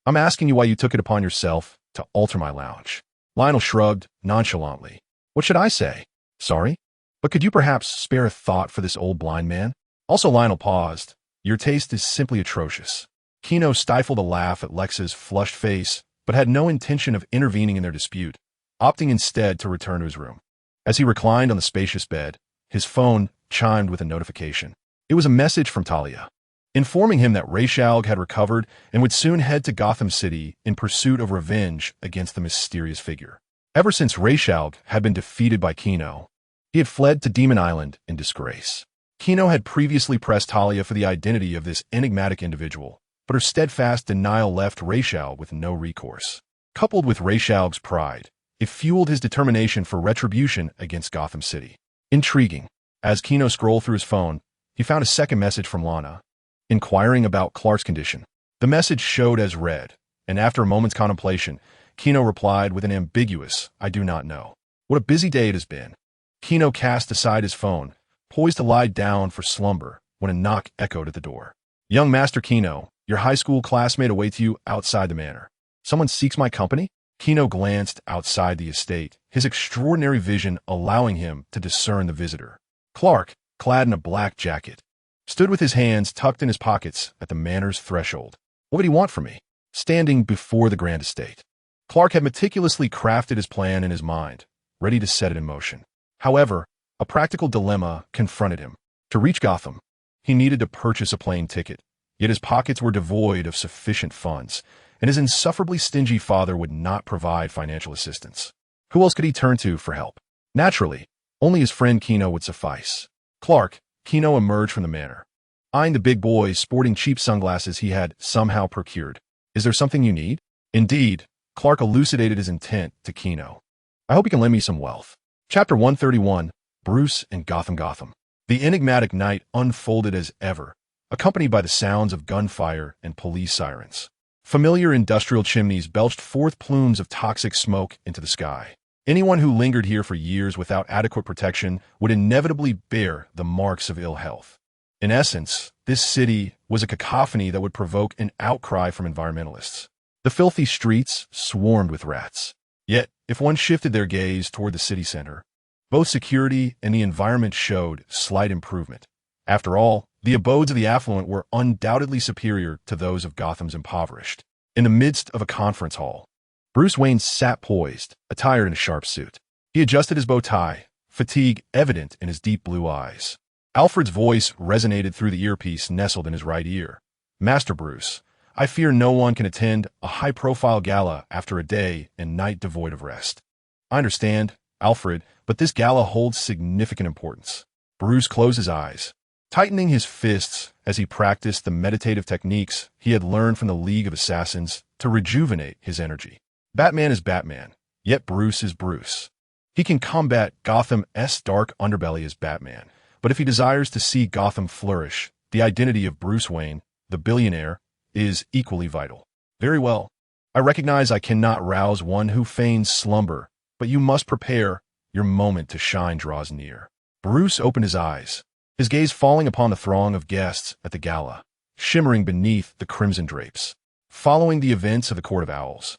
"I'm asking you why you took it upon yourself to alter my lounge." Lionel shrugged nonchalantly. "What should I say? Sorry? But could you perhaps spare a thought for this old blind man?" Also, Lionel paused. "Your taste is simply atrocious." Gino stifled a laugh at Lex's flushed face, but had no intention of intervening in their dispute, opting instead to return to his room. As he reclined on the spacious bed, his phone chimed with a notification. It was a message from Talia. informing him that Ra's had recovered and would soon head to Gotham City in pursuit of revenge against the mysterious figure. Ever since Ra's had been defeated by Gino, he had fled to Demon Island in disgrace. Gino had previously pressed Talia for the identity of this enigmatic individual, but her steadfast denial left Ra's with no recourse. Coupled with Ra's pride, it fueled his determination for retribution against Gotham City. Intriguing. As Gino scrolled through his phone, he found a second message from Lana, inquiring about Clark's condition. The message showed as read, and after a moment's contemplation, Gino replied with an ambiguous, "I do not know." What a busy day it has been. Gino cast aside his phone, poised to lie down for slumber, when a knock echoed at the door. "Young Master Gino, your high school classmate awaits you outside the manor. Someone seeks my company?" Gino glanced outside the estate, his extraordinary vision allowing him to discern the visitor. Clark, clad in a black jacket, stood with his hands tucked in his pockets at the manor's threshold. What would he want from me? Standing before the grand estate, Clark had meticulously crafted his plan in his mind, ready to set it in motion. However, a practical dilemma confronted him. To reach Gotham, he needed to purchase a plane ticket, yet his pockets were devoid of sufficient funds, and his insufferably stingy father would not provide financial assistance. Who else could he turn to for help? Naturally, only his friend Gino would suffice. Clark, Gino emerged from the manor, eyeing the big boy sporting cheap sunglasses he had somehow procured. "Is there something you need?" Indeed, Clark elucidated his intent to Gino. "I hope you can lend me some wealth." Chapter 131, Bruce and Gotham. The enigmatic night unfolded as ever, accompanied by the sounds of gunfire and police sirens. Familiar industrial chimneys belched forth plumes of toxic smoke into the sky. Anyone who lingered here for years without adequate protection would inevitably bear the marks of ill health. In essence, this city was a cacophony that would provoke an outcry from environmentalists. The filthy streets swarmed with rats. Yet, if one shifted their gaze toward the city center, both security and the environment showed slight improvement. After all, the abodes of the affluent were undoubtedly superior to those of Gotham's impoverished. In the midst of a conference hall, Bruce Wayne sat poised, attired in a sharp suit. He adjusted his bow tie, fatigue evident in his deep blue eyes. Alfred's voice resonated through the earpiece nestled in his right ear. "Master Bruce, I fear no one can attend a high-profile gala after a day and night devoid of rest." "I understand, Alfred, but this gala holds significant importance." Bruce closed his eyes, tightening his fists as he practiced the meditative techniques he had learned from the League of Assassins to rejuvenate his energy. Batman is Batman, yet Bruce is Bruce. He can combat Gotham's dark underbelly as Batman, but if he desires to see Gotham flourish, the identity of Bruce Wayne, the billionaire, is equally vital. "Very well. I recognize I cannot rouse one who feigns slumber, but you must prepare. Your moment to shine draws near." Bruce opened his eyes, his gaze falling upon the throng of guests at the gala, shimmering beneath the crimson drapes. Following the events of the Court of Owls,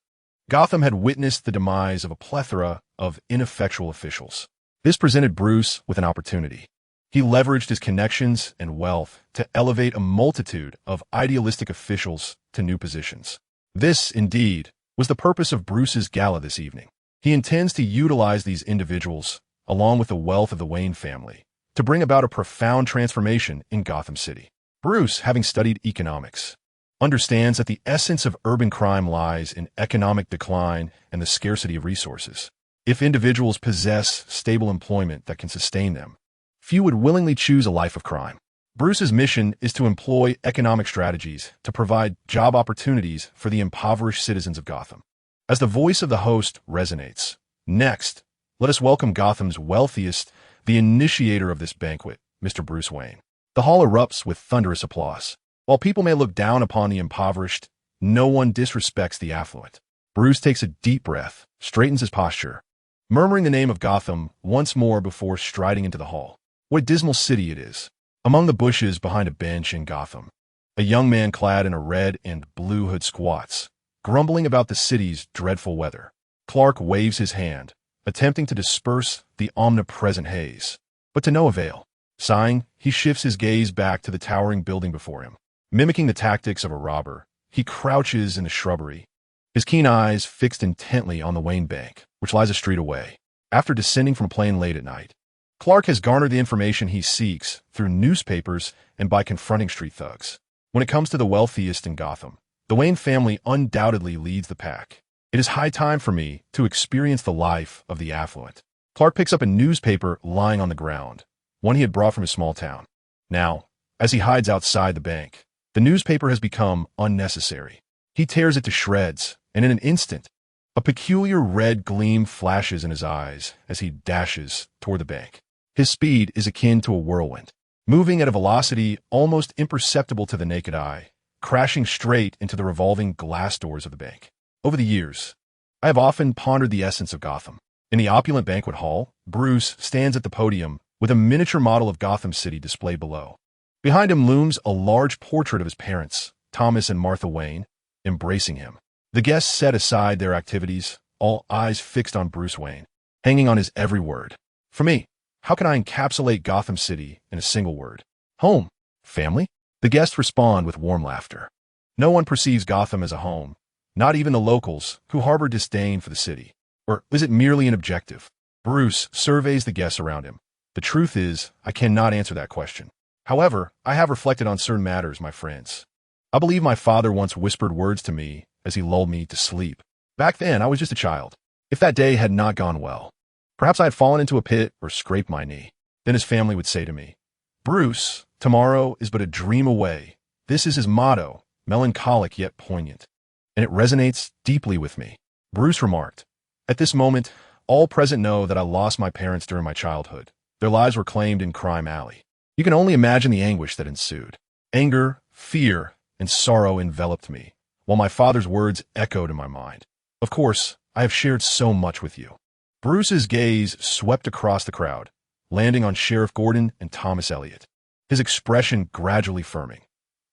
Gotham had witnessed the demise of a plethora of ineffectual officials. This presented Bruce with an opportunity. He leveraged his connections and wealth to elevate a multitude of idealistic officials to new positions. This, indeed, was the purpose of Bruce's gala this evening. He intends to utilize these individuals, along with the wealth of the Wayne family, to bring about a profound transformation in Gotham City. Bruce, having studied economics, understands that the essence of urban crime lies in economic decline and the scarcity of resources. If individuals possess stable employment that can sustain them, few would willingly choose a life of crime. Bruce's mission is to employ economic strategies to provide job opportunities for the impoverished citizens of Gotham. As the voice of the host resonates, "Next, let us welcome Gotham's wealthiest, the initiator of this banquet, Mr. Bruce Wayne." The hall erupts with thunderous applause. While people may look down upon the impoverished, no one disrespects the affluent. Bruce takes a deep breath, straightens his posture, murmuring the name of Gotham once more before striding into the hall. What a dismal city it is. Among the bushes behind a bench in Gotham, a young man clad in a red and blue hood squats, grumbling about the city's dreadful weather. Clark waves his hand, attempting to disperse the omnipresent haze, but to no avail. Sighing, he shifts his gaze back to the towering building before him. Mimicking the tactics of a robber, he crouches in the shrubbery, his keen eyes fixed intently on the Wayne Bank, which lies a street away. After descending from a plane late at night, Clark has garnered the information he seeks through newspapers and by confronting street thugs. When it comes to the wealthiest in Gotham, the Wayne family undoubtedly leads the pack. It is high time for me to experience the life of the affluent. Clark picks up a newspaper lying on the ground, one he had brought from his small town. Now, as he hides outside the bank, the newspaper has become unnecessary. He tears it to shreds, and in an instant, a peculiar red gleam flashes in his eyes as he dashes toward the bank. His speed is akin to a whirlwind, moving at a velocity almost imperceptible to the naked eye, crashing straight into the revolving glass doors of the bank. Over the years, I have often pondered the essence of Gotham. In the opulent banquet hall, Bruce stands at the podium with a miniature model of Gotham City displayed below. Behind him looms a large portrait of his parents, Thomas and Martha Wayne, embracing him. The guests set aside their activities, all eyes fixed on Bruce Wayne, hanging on his every word. For me, how can I encapsulate Gotham City in a single word? Home. Family? The guests respond with warm laughter. No one perceives Gotham as a home, not even the locals, who harbor disdain for the city. Or is it merely an objective? Bruce surveys the guests around him. The truth is, I cannot answer that question. However, I have reflected on certain matters, my friends. I believe my father once whispered words to me as he lulled me to sleep. Back then, I was just a child. If that day had not gone well, perhaps I had fallen into a pit or scraped my knee. Then his family would say to me, "Bruce, tomorrow is but a dream away." This is his motto, melancholic yet poignant, and it resonates deeply with me. Bruce remarked, "At this moment, all present know that I lost my parents during my childhood. Their lives were claimed in Crime Alley." You can only imagine the anguish that ensued. Anger, fear, and sorrow enveloped me, while my father's words echoed in my mind. Of course, I have shared so much with you. Bruce's gaze swept across the crowd, landing on Sheriff Gordon and Thomas Elliot, his expression gradually firming.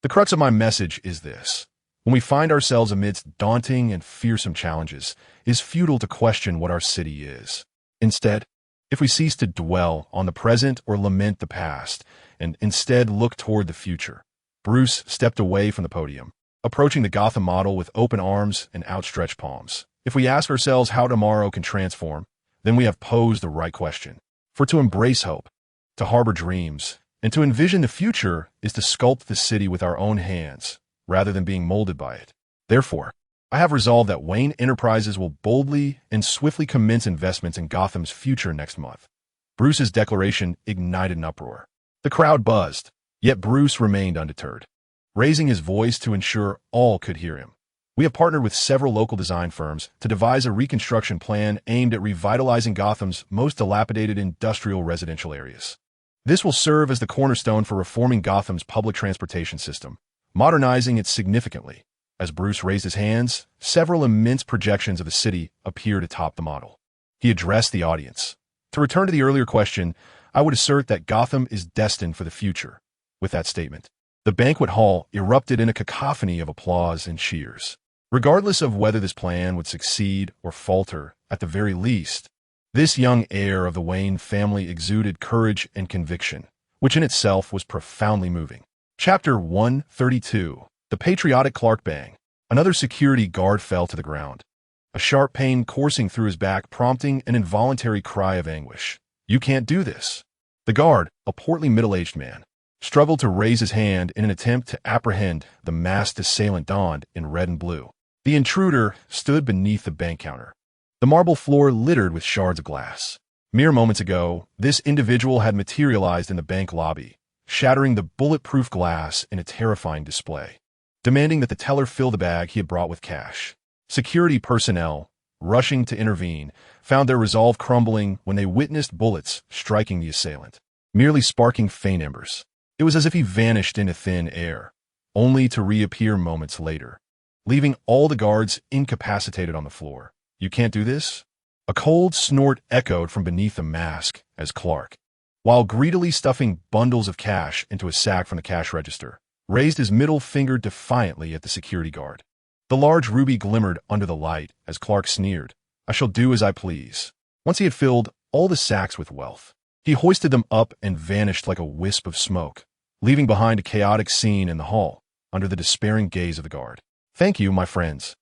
The crux of my message is this. When we find ourselves amidst daunting and fearsome challenges, it is futile to question what our city is. Instead, if we cease to dwell on the present or lament the past, and instead look toward the future. Bruce stepped away from the podium, approaching the Gotham model with open arms and outstretched palms. If we ask ourselves how tomorrow can transform, then we have posed the right question. For to embrace hope, to harbor dreams, and to envision the future is to sculpt the city with our own hands, rather than being molded by it. Therefore, I have resolved that Wayne Enterprises will boldly and swiftly commence investments in Gotham's future next month. Bruce's declaration ignited an uproar. The crowd buzzed, yet Bruce remained undeterred, raising his voice to ensure all could hear him. We have partnered with several local design firms to devise a reconstruction plan aimed at revitalizing Gotham's most dilapidated industrial residential areas. This will serve as the cornerstone for reforming Gotham's public transportation system, modernizing it significantly. As Bruce raised his hands, several immense projections of the city appeared atop the model. He addressed the audience. To return to the earlier question, I would assert that Gotham is destined for the future. With that statement, the banquet hall erupted in a cacophony of applause and cheers. Regardless of whether this plan would succeed or falter, at the very least, this young heir of the Wayne family exuded courage and conviction, which in itself was profoundly moving. Chapter 132. The patriotic Clark bang. Another security guard fell to the ground, a sharp pain coursing through his back prompting an involuntary cry of anguish. "You can't do this." The guard, a portly middle-aged man, struggled to raise his hand in an attempt to apprehend the masked assailant donned in red and blue. The intruder stood beneath the bank counter, the marble floor littered with shards of glass. Mere moments ago, this individual had materialized in the bank lobby, shattering the bulletproof glass in a terrifying display, demanding that the teller fill the bag he had brought with cash. Security personnel, rushing to intervene, found their resolve crumbling when they witnessed bullets striking the assailant, merely sparking faint embers. It was as if he vanished into thin air, only to reappear moments later, leaving all the guards incapacitated on the floor. "You can't do this?" A cold snort echoed from beneath the mask as Clark, while greedily stuffing bundles of cash into a sack from the cash register, raised his middle finger defiantly at the security guard. The large ruby glimmered under the light as Clark sneered, "I shall do as I please." Once he had filled all the sacks with wealth, he hoisted them up and vanished like a wisp of smoke, leaving behind a chaotic scene in the hall under the despairing gaze of the guard. "Thank you, my friends.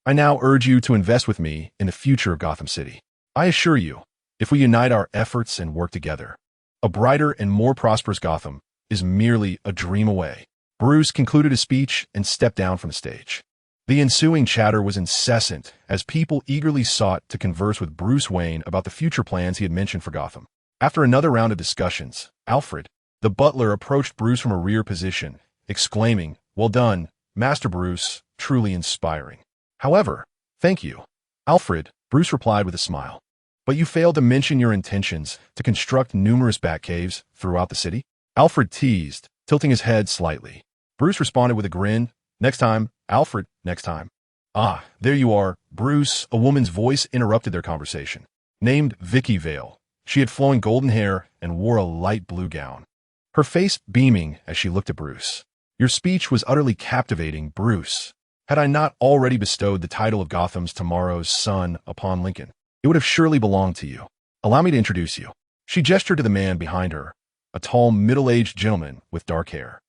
I now urge you to invest with me in the future of Gotham City. I assure you, if we unite our efforts and work together, a brighter and more prosperous Gotham is merely a dream away." Bruce concluded his speech and stepped down from the stage. The ensuing chatter was incessant as people eagerly sought to converse with Bruce Wayne about the future plans he had mentioned for Gotham. After another round of discussions, Alfred, the butler, approached Bruce from a rear position, exclaiming, "Well done, Master Bruce, truly inspiring." "However, thank you, Alfred," Bruce replied with a smile. "But you failed to mention your intentions to construct numerous Batcaves throughout the city?" Alfred teased, tilting his head slightly. Bruce responded with a grin, "Next time, Alfred, next time." "Ah, there you are, Bruce," a woman's voice interrupted their conversation. Named Vicky Vale. She had flowing golden hair and wore a light blue gown. Her face beaming as she looked at Bruce. "Your speech was utterly captivating, Bruce. Had I not already bestowed the title of Gotham's tomorrow's son upon Lincoln, it would have surely belonged to you. Allow me to introduce you." She gestured to the man behind her, a tall, middle-aged gentleman with dark hair,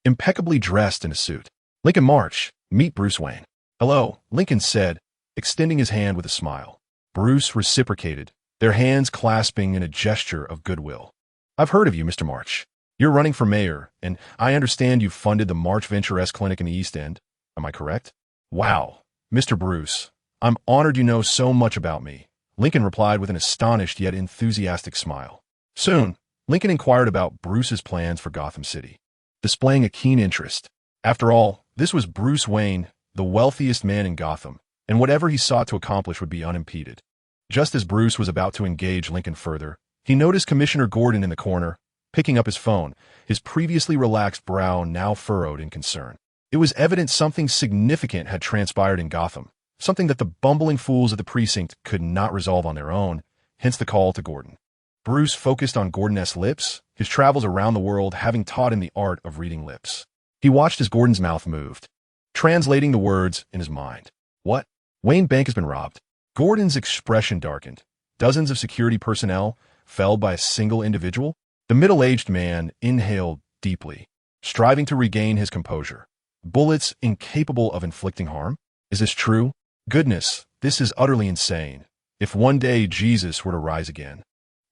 impeccably dressed in a suit. "Lincoln March, meet Bruce Wayne." "Hello," Lincoln said, extending his hand with a smile. Bruce reciprocated, their hands clasping in a gesture of goodwill. "I've heard of you, Mr. March. You're running for mayor, and I understand you've funded the March Venture S Clinic in the East End. Am I correct?" "Wow, Mr. Bruce, I'm honored you know so much about me," Lincoln replied with an astonished yet enthusiastic smile. Soon, Lincoln inquired about Bruce's plans for Gotham City, displaying a keen interest. After all, this was Bruce Wayne, the wealthiest man in Gotham, and whatever he sought to accomplish would be unimpeded. Just as Bruce was about to engage Lincoln further, he noticed Commissioner Gordon in the corner, picking up his phone, his previously relaxed brow now furrowed in concern. It was evident something significant had transpired in Gotham, something that the bumbling fools of the precinct could not resolve on their own, hence the call to Gordon. Bruce focused on Gordon's lips, his travels around the world having taught him the art of reading lips. He watched as Gordon's mouth moved, translating the words in his mind. "What? Wayne Bank has been robbed." Gordon's expression darkened. Dozens of security personnel felled by a single individual? The middle-aged man inhaled deeply, striving to regain his composure. Bullets incapable of inflicting harm? Is this true? Goodness, this is utterly insane. If one day Jesus were to rise again,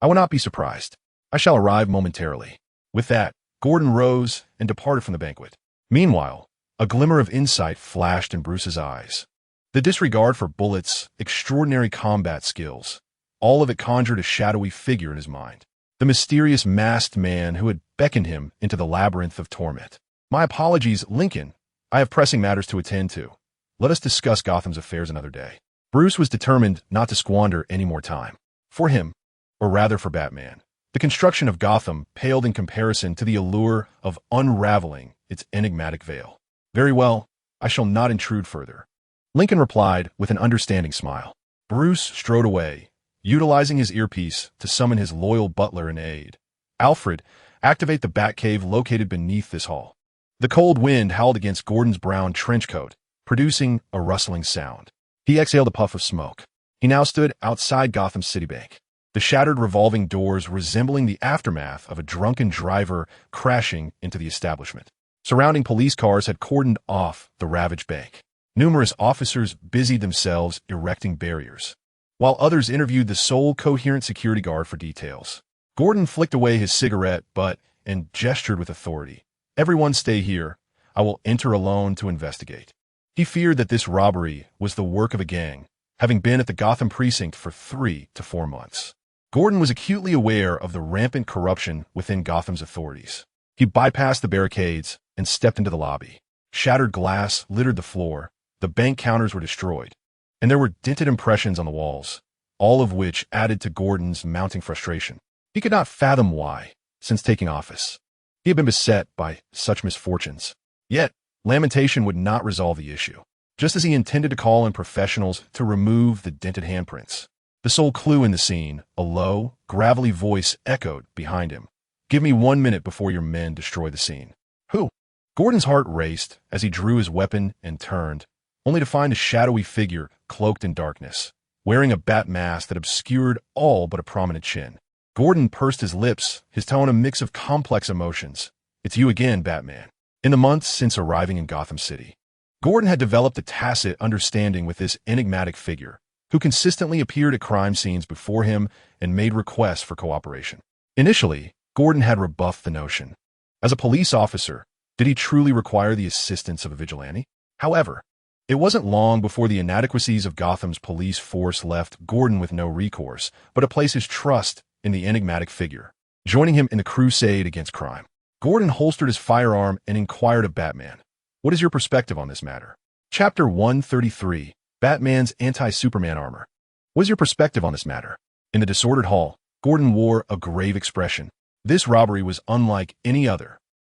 I will not be surprised. I shall arrive momentarily. With that, Gordon rose and departed from the banquet. Meanwhile, a glimmer of insight flashed in Bruce's eyes. The disregard for bullets, extraordinary combat skills, all of it conjured a shadowy figure in his mind. The mysterious masked man who had beckoned him into the labyrinth of torment. "My apologies, Lincoln. I have pressing matters to attend to. Let us discuss Gotham's affairs another day." Bruce was determined not to squander any more time. For him, or rather for Batman, the construction of Gotham paled in comparison to the allure of unraveling its enigmatic veil. "Very well, I shall not intrude further," Lincoln replied with an understanding smile. Bruce strode away, utilizing his earpiece to summon his loyal butler and aide. "Alfred, activate the Batcave located beneath this hall." The cold wind howled against Gordon's brown trench coat, producing a rustling sound. He exhaled a puff of smoke. He now stood outside Gotham City Bank, the shattered revolving doors resembling the aftermath of a drunken driver crashing into the establishment. Surrounding police cars had cordoned off the ravaged bank. Numerous officers busied themselves erecting barriers, while others interviewed the sole coherent security guard for details. Gordon flicked away his cigarette butt and gestured with authority. "Everyone stay here. I will enter alone to investigate." He feared that this robbery was the work of a gang, having been at the Gotham precinct for 3 to 4 months. Gordon was acutely aware of the rampant corruption within Gotham's authorities. He bypassed the barricades and stepped into the lobby. Shattered glass littered the floor, the bank counters were destroyed, and there were dented impressions on the walls, all of which added to Gordon's mounting frustration. He could not fathom why, since taking office, he had been beset by such misfortunes. Yet, lamentation would not resolve the issue. Just as he intended to call in professionals to remove the dented handprints, the sole clue in the scene, a low, gravelly voice echoed behind him. "Give me 1 minute before your men destroy the scene." "Who?" Gordon's heart raced as he drew his weapon and turned, only to find a shadowy figure cloaked in darkness, wearing a bat mask that obscured all but a prominent chin. Gordon pursed his lips, his tone a mix of complex emotions. "It's you again, Batman." In the months since arriving in Gotham City, Gordon had developed a tacit understanding with this enigmatic figure, who consistently appeared at crime scenes before him and made requests for cooperation. Initially, Gordon had rebuffed the notion. As a police officer, Did he truly require the assistance of a vigilante? However, it wasn't long before the inadequacies of Gotham's police force left Gordon with no recourse but to place his trust in the enigmatic figure, joining him in the crusade against crime. Gordon holstered his firearm and inquired of Batman, "What is your perspective on this matter?" Chapter 133, Batman's Anti-Superman Armor. What is your perspective on this matter? In the disordered hall, Gordon wore a grave expression. This robbery was unlike any other.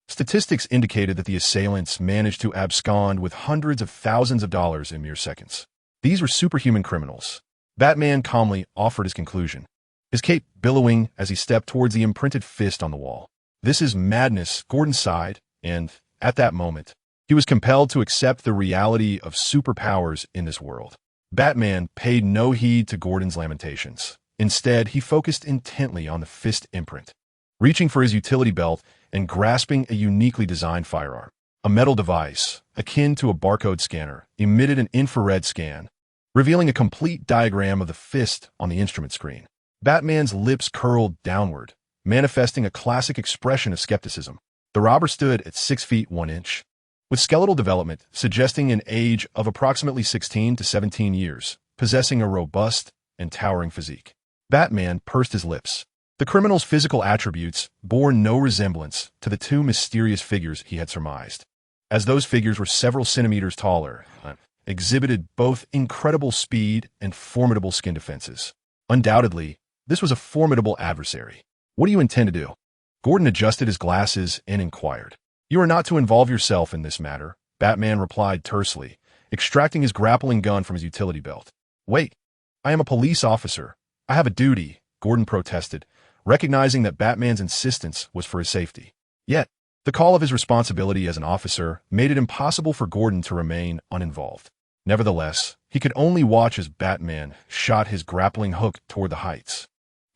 Statistics indicated that the assailants managed to abscond with hundreds of thousands of dollars in mere seconds. These were superhuman criminals. Batman calmly offered his conclusion, his cape billowing as he stepped towards the imprinted fist on the wall. "This is madness," Gordon sighed, and, at that moment, he was compelled to accept the reality of superpowers in this world. Batman paid no heed to Gordon's lamentations. Instead, he focused intently on the fist imprint. Reaching for his utility belt and grasping a uniquely designed firearm, a metal device, akin to a barcode scanner, emitted an infrared scan, revealing a complete diagram of the fist on the instrument screen. Batman's lips curled downward, manifesting a classic expression of skepticism. The robber stood at 6 feet 1 inch, with skeletal development suggesting an age of approximately 16 to 17 years, possessing a robust and towering physique. Batman pursed his lips. The criminal's physical attributes bore no resemblance to the two mysterious figures he had surmised, as those figures were several centimeters taller, exhibited both incredible speed and formidable skin defenses. Undoubtedly, this was a formidable adversary. "What do you intend to do?" Gordon adjusted his glasses and inquired. "You are not to involve yourself in this matter," Batman replied tersely, extracting his grappling gun from his utility belt. "Wait, I am a police officer. I have a duty," Gordon protested, recognizing that Batman's insistence was for his safety. Yet, the call of his responsibility as an officer made it impossible for Gordon to remain uninvolved. Nevertheless, he could only watch as Batman shot his grappling hook toward the heights,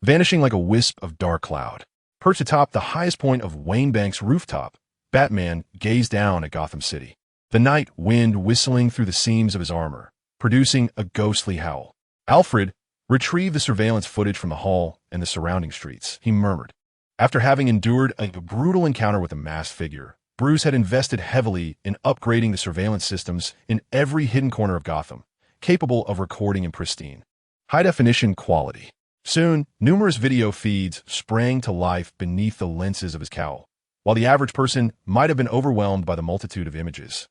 vanishing like a wisp of dark cloud. Perched atop the highest point of Wayne Bank's rooftop, Batman gazed down at Gotham City, the night wind whistling through the seams of his armor, producing a ghostly howl. "Alfred, retrieve the surveillance footage from the hall and the surrounding streets," he murmured. After having endured a brutal encounter with a masked figure, Bruce had invested heavily in upgrading the surveillance systems in every hidden corner of Gotham, capable of recording in pristine, high-definition quality. Soon, numerous video feeds sprang to life beneath the lenses of his cowl. While the average person might have been overwhelmed by the multitude of images,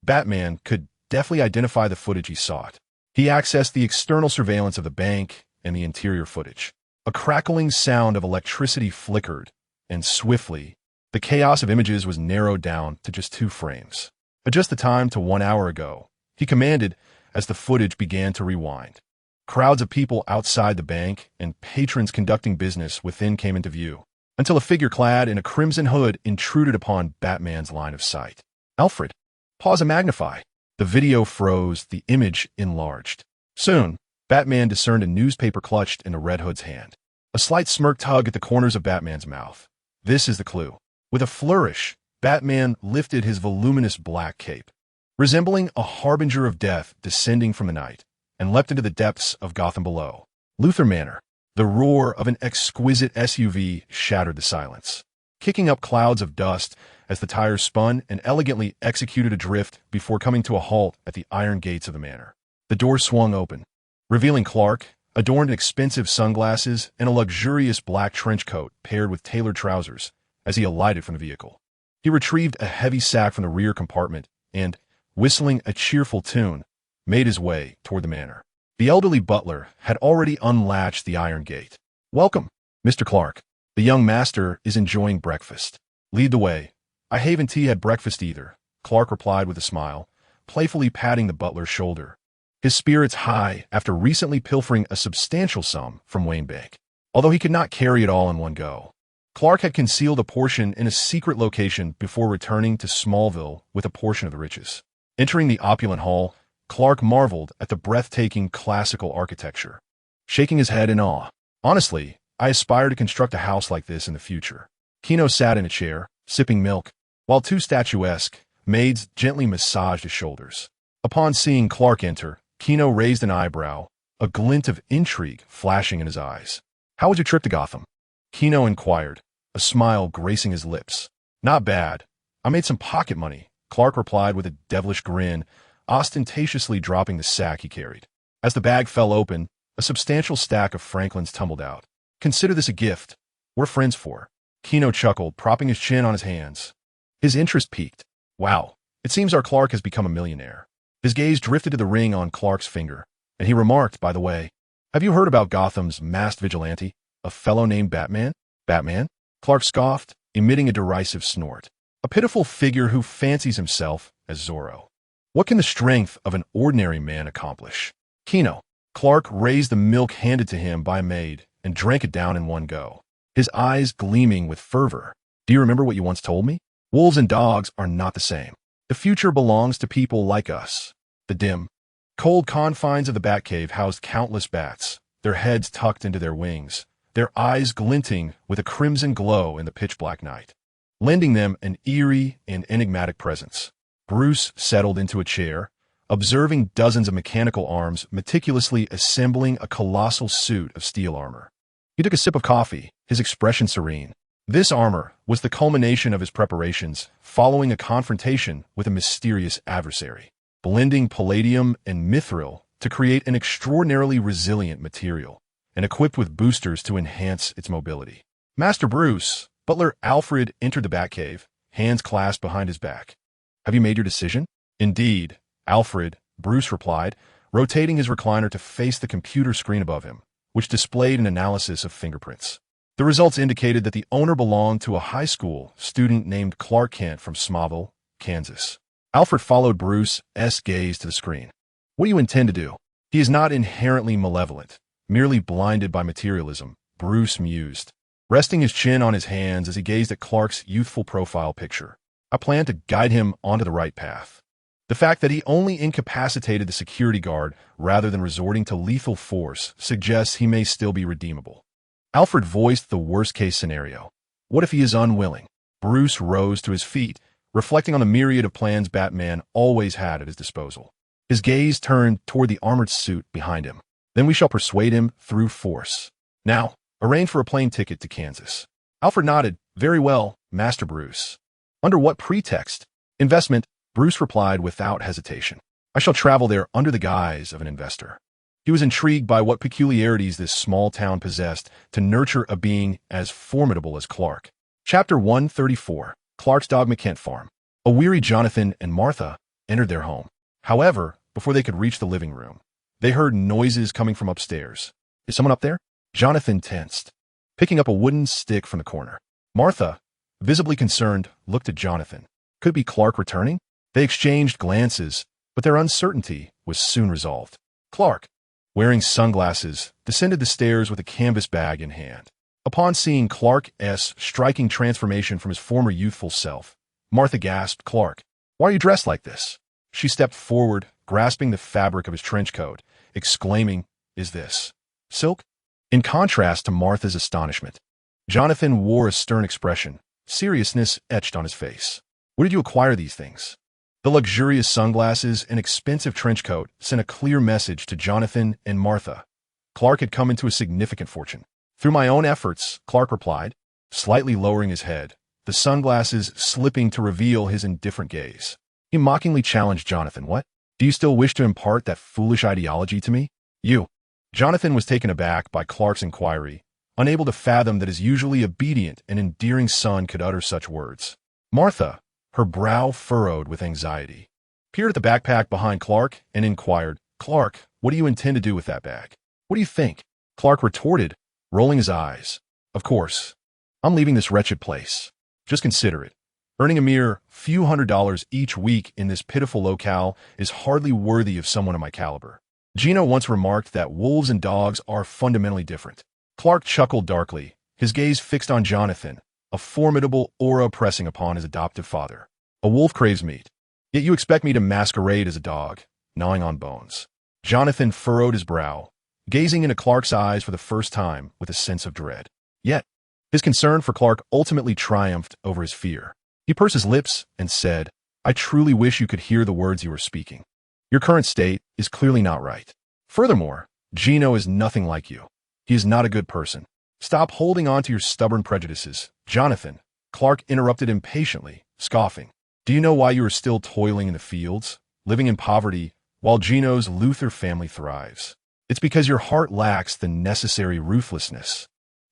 Batman could deftly identify the footage he sought. He accessed the external surveillance of the bank and the interior footage. A crackling sound of electricity flickered, and swiftly, the chaos of images was narrowed down to just 2 frames. "Adjust the time to 1 hour ago," he commanded as the footage began to rewind. Crowds of people outside the bank and patrons conducting business within came into view, until a figure clad in a crimson hood intruded upon Batman's line of sight. "Alfred, pause and magnify." The video froze, the image enlarged. Soon, Batman discerned a newspaper clutched in the Red Hood's hand. A slight smirk tugged at the corners of Batman's mouth. "This is the clue." With a flourish, Batman lifted his voluminous black cape, resembling a harbinger of death descending from the night, and leapt into the depths of Gotham below. Luthor Manor. The roar of an exquisite SUV shattered the silence, kicking up clouds of dust as the tires spun and elegantly executed a drift before coming to a halt at the iron gates of the manor. The door swung open, revealing Clark, adorned in expensive sunglasses and a luxurious black trench coat paired with tailored trousers, as he alighted from the vehicle. He retrieved a heavy sack from the rear compartment and, whistling a cheerful tune, made his way toward the manor. The elderly butler had already unlatched the iron gate. "Welcome, Mr. Clark. The young master is enjoying breakfast. Lead the way." "I haven't had breakfast either," Clark replied with a smile, playfully patting the butler's shoulder, his spirits high after recently pilfering a substantial sum from Wayne Bank. Although he could not carry it all in one go, Clark had concealed a portion in a secret location before returning to Smallville with a portion of the riches. Entering the opulent hall, Clark marveled at the breathtaking classical architecture, shaking his head in awe. "Honestly, I aspire to construct a house like this in the future." Gino sat in a chair, sipping milk, while 2 statuesque maids gently massaged his shoulders. Upon seeing Clark enter, Gino raised an eyebrow, a glint of intrigue flashing in his eyes. "How was your trip to Gotham?" Gino inquired, a smile gracing his lips. "Not bad. I made some pocket money, Clark replied with a devilish grin, ostentatiously dropping the sack he carried. As the bag fell open, a substantial stack of Franklins tumbled out. Consider this a gift. We're friends for. Gino chuckled, propping his chin on his hands. His interest peaked. Wow, it seems our Clark has become a millionaire. His gaze drifted to the ring on Clark's finger, and he remarked, by the way, have you heard about Gotham's masked vigilante, a fellow named Batman? Batman? Clark scoffed, emitting a derisive snort. A pitiful figure who fancies himself as Zorro. What can the strength of an ordinary man accomplish? Gino. Clark raised the milk handed to him by a maid and drank it down in one go, his eyes gleaming with fervor. Do you remember what you once told me? Wolves and dogs are not the same. The future belongs to people like us. The dim, cold confines of the Batcave housed countless bats, their heads tucked into their wings, their eyes glinting with a crimson glow in the pitch-black night, lending them an eerie and enigmatic presence. Bruce settled into a chair, observing dozens of mechanical arms meticulously assembling a colossal suit of steel armor. He took a sip of coffee, his expression serene. This armor was the culmination of his preparations following a confrontation with a mysterious adversary, blending palladium and mithril to create an extraordinarily resilient material, and equipped with boosters to enhance its mobility. Master Bruce, Butler Alfred entered the Batcave, hands clasped behind his back. Have you made your decision? Indeed, Alfred, Bruce replied, rotating his recliner to face the computer screen above him, which displayed an analysis of fingerprints. The results indicated that the owner belonged to a high school student named Clark Kent from Smallville, Kansas. Alfred followed Bruce's gaze to the screen. What do you intend to do? He is not inherently malevolent, merely blinded by materialism, Bruce mused, resting his chin on his hands as he gazed at Clark's youthful profile picture. I plan to guide him onto the right path. The fact that he only incapacitated the security guard rather than resorting to lethal force suggests he may still be redeemable. Alfred voiced the worst-case scenario. What if he is unwilling? Bruce rose to his feet, reflecting on the myriad of plans Batman always had at his disposal. His gaze turned toward the armored suit behind him. Then we shall persuade him through force. Now, arrange for a plane ticket to Kansas. Alfred nodded. Very well, Master Bruce. Under what pretext? Investment, Bruce replied without hesitation. I shall travel there under the guise of an investor. He was intrigued by what peculiarities this small town possessed to nurture a being as formidable as Clark. Chapter 134, Clark's Dogma Kent Farm. A weary Jonathan and Martha entered their home. However, before they could reach the living room, they heard noises coming from upstairs. Is someone up there? Jonathan tensed, picking up a wooden stick from the corner. Martha, visibly concerned, looked at Jonathan. Could it be Clark returning? They exchanged glances, but their uncertainty was soon resolved. Clark, wearing sunglasses, descended the stairs with a canvas bag in hand. Upon seeing Clark's striking transformation from his former youthful self, Martha gasped, Clark, why are you dressed like this? She stepped forward, grasping the fabric of his trench coat, exclaiming, Is this silk? In contrast to Martha's astonishment, Jonathan wore a stern expression, seriousness etched on his face. Where did you acquire these things? The luxurious sunglasses and expensive trench coat sent a clear message to Jonathan and Martha. Clark had come into a significant fortune. Through my own efforts, Clark replied, slightly lowering his head, the sunglasses slipping to reveal his indifferent gaze. He mockingly challenged Jonathan. What? Do you still wish to impart that foolish ideology to me? You. Jonathan was taken aback by Clark's inquiry, unable to fathom that his usually obedient and endearing son could utter such words. Martha, her brow furrowed with anxiety, peered at the backpack behind Clark and inquired, Clark, what do you intend to do with that bag? What do you think? Clark retorted, rolling his eyes. Of course. I'm leaving this wretched place. Just consider it. Earning a mere few $100s each week in this pitiful locale is hardly worthy of someone of my caliber. Gino once remarked that wolves and dogs are fundamentally different. Clark chuckled darkly, his gaze fixed on Jonathan, a formidable aura pressing upon his adoptive father. A wolf craves meat, yet you expect me to masquerade as a dog, gnawing on bones. Jonathan furrowed his brow, gazing into Clark's eyes for the first time with a sense of dread. Yet, his concern for Clark ultimately triumphed over his fear. He pursed his lips and said, I truly wish you could hear the words you are speaking. Your current state is clearly not right. Furthermore, Gino is nothing like you. He is not a good person. Stop holding on to your stubborn prejudices. Jonathan, Clark interrupted impatiently, scoffing. Do you know why you are still toiling in the fields, living in poverty, while Gino's Luthor family thrives? It's because your heart lacks the necessary ruthlessness.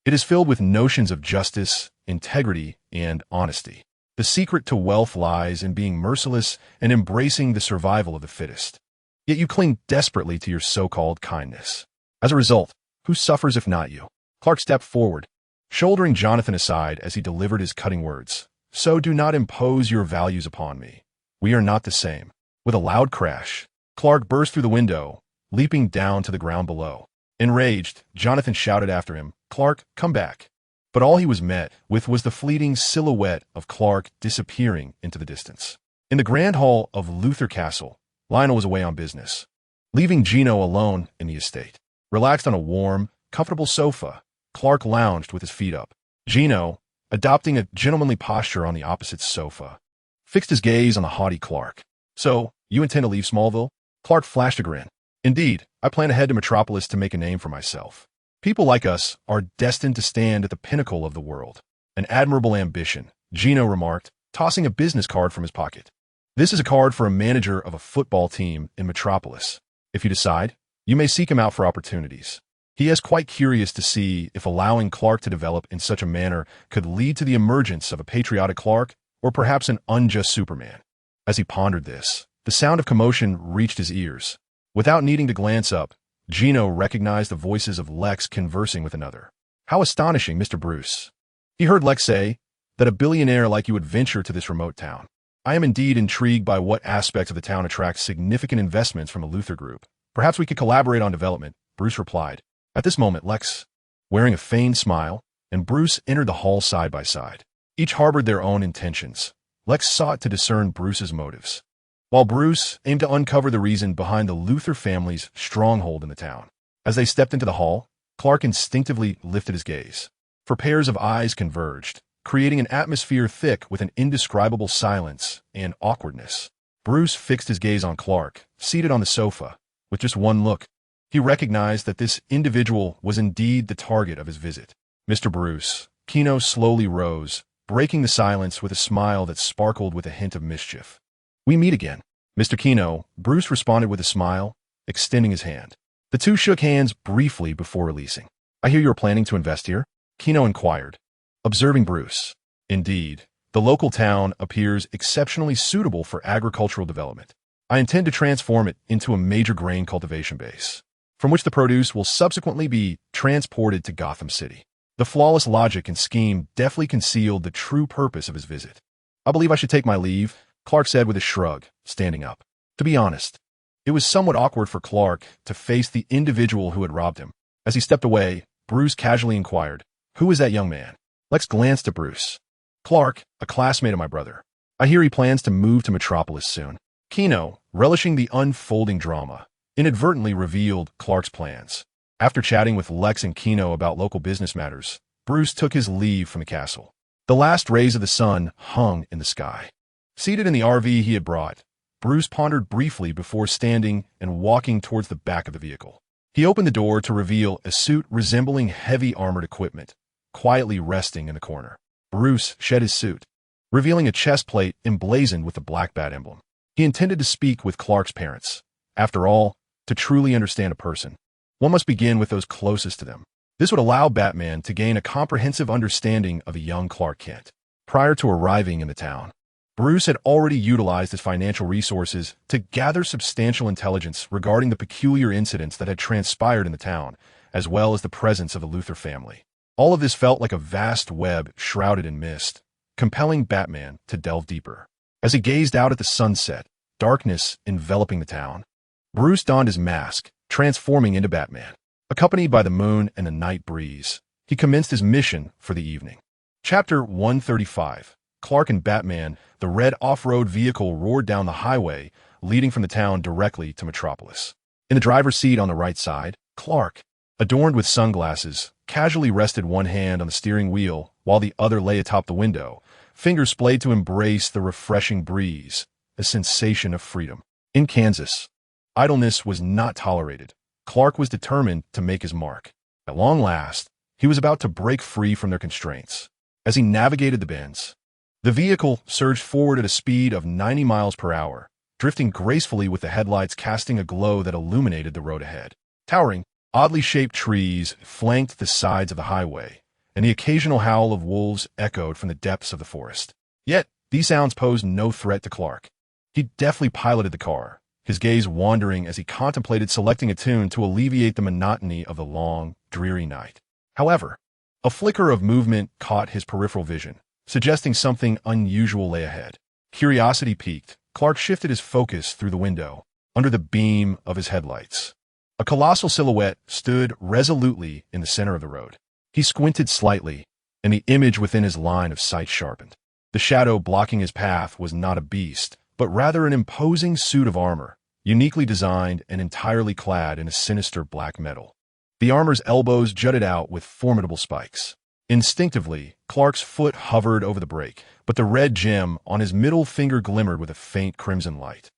It is filled with notions of justice, integrity, and honesty. The secret to wealth lies in being merciless and embracing the survival of the fittest. Yet you cling desperately to your so-called kindness. As a result, who suffers if not you? Clark stepped forward, shouldering Jonathan aside as he delivered his cutting words. So do not impose your values upon me. We are not the same. With a loud crash, Clark burst through the window, leaping down to the ground below. Enraged, Jonathan shouted after him, Clark, come back. But all he was met with was the fleeting silhouette of Clark disappearing into the distance. In the grand hall of Luthor Castle, Lionel was away on business, leaving Gino alone in the estate. Relaxed on a warm, comfortable sofa, Clark lounged with his feet up. Gino, adopting a gentlemanly posture on the opposite sofa, fixed his gaze on the haughty Clark. So, you intend to leave Smallville? Clark flashed a grin. Indeed, I plan to head to Metropolis to make a name for myself. People like us are destined to stand at the pinnacle of the world. An admirable ambition, Gino remarked, tossing a business card from his pocket. This is a card for a manager of a football team in Metropolis. If you decide, you may seek him out for opportunities. He is quite curious to see if allowing Clark to develop in such a manner could lead to the emergence of a patriotic Clark or perhaps an unjust Superman. As he pondered this, the sound of commotion reached his ears. Without needing to glance up, Gino recognized the voices of Lex conversing with another. How astonishing, Mr. Bruce. He heard Lex say that a billionaire like you would venture to this remote town. I am indeed intrigued by what aspects of the town attract significant investments from the Luthor Group. Perhaps we could collaborate on development, Bruce replied. At this moment, Lex, wearing a feigned smile, and Bruce entered the hall side by side. Each harbored their own intentions. Lex sought to discern Bruce's motives, while Bruce aimed to uncover the reason behind the Luthor family's stronghold in the town. As they stepped into the hall, Clark instinctively lifted his gaze. For pairs of eyes converged, creating an atmosphere thick with an indescribable silence and awkwardness. Bruce fixed his gaze on Clark, seated on the sofa. With just one look, he recognized that this individual was indeed the target of his visit. Mr. Bruce, Gino slowly rose, breaking the silence with a smile that sparkled with a hint of mischief. We meet again. Mr. Gino, Bruce responded with a smile, extending his hand. The two shook hands briefly before releasing. I hear you are planning to invest here? Gino inquired, observing Bruce. Indeed, the local town appears exceptionally suitable for agricultural development. I intend to transform it into a major grain cultivation base, from which the produce will subsequently be transported to Gotham City. The flawless logic and scheme deftly concealed the true purpose of his visit. I believe I should take my leave, Clark said with a shrug, standing up. To be honest, it was somewhat awkward for Clark to face the individual who had robbed him. As he stepped away, Bruce casually inquired, Who is that young man? Lex glanced at Bruce. Clark, a classmate of my brother. I hear he plans to move to Metropolis soon. Gino, relishing the unfolding drama, inadvertently revealed Clark's plans. After chatting with Lex and Gino about local business matters, Bruce took his leave from the castle. The last rays of the sun hung in the sky. Seated in the RV he had brought, Bruce pondered briefly before standing and walking towards the back of the vehicle. He opened the door to reveal a suit resembling heavy armored equipment, quietly resting in the corner. Bruce shed his suit, revealing a chest plate emblazoned with the Black Bat emblem. He intended to speak with Clark's parents. After all, to truly understand a person, one must begin with those closest to them. This would allow Batman to gain a comprehensive understanding of a young Clark Kent. Prior to arriving in the town, Bruce had already utilized his financial resources to gather substantial intelligence regarding the peculiar incidents that had transpired in the town, as well as the presence of the Luthor family. All of this felt like a vast web shrouded in mist, compelling Batman to delve deeper. As he gazed out at the sunset, darkness enveloping the town, Bruce donned his mask, transforming into Batman. Accompanied by the moon and the night breeze, he commenced his mission for the evening. Chapter 135. Clark and Batman, the red off-road vehicle roared down the highway, leading from the town directly to Metropolis. In the driver's seat on the right side, Clark, adorned with sunglasses, casually rested one hand on the steering wheel while the other lay atop the window, fingers splayed to embrace the refreshing breeze, a sensation of freedom. In Kansas, idleness was not tolerated. Clark was determined to make his mark. At long last, he was about to break free from their constraints. as he navigated the bends. The vehicle surged forward at a speed of 90 miles per hour, drifting gracefully with the headlights casting a glow that illuminated the road ahead. Towering, oddly shaped trees flanked the sides of the highway, and the occasional howl of wolves echoed from the depths of the forest. Yet, these sounds posed no threat to Clark. He deftly piloted the car, his gaze wandering as he contemplated selecting a tune to alleviate the monotony of the long, dreary night. However, a flicker of movement caught his peripheral vision, suggesting something unusual lay ahead. Curiosity piqued, Clark shifted his focus through the window, under the beam of his headlights. A colossal silhouette stood resolutely in the center of the road. He squinted slightly, and the image within his line of sight sharpened. The shadow blocking his path was not a beast, but rather an imposing suit of armor, uniquely designed and entirely clad in a sinister black metal. The armor's elbows jutted out with formidable spikes. Instinctively, Clark's foot hovered over the brake, but the red gem on his middle finger glimmered with a faint crimson light.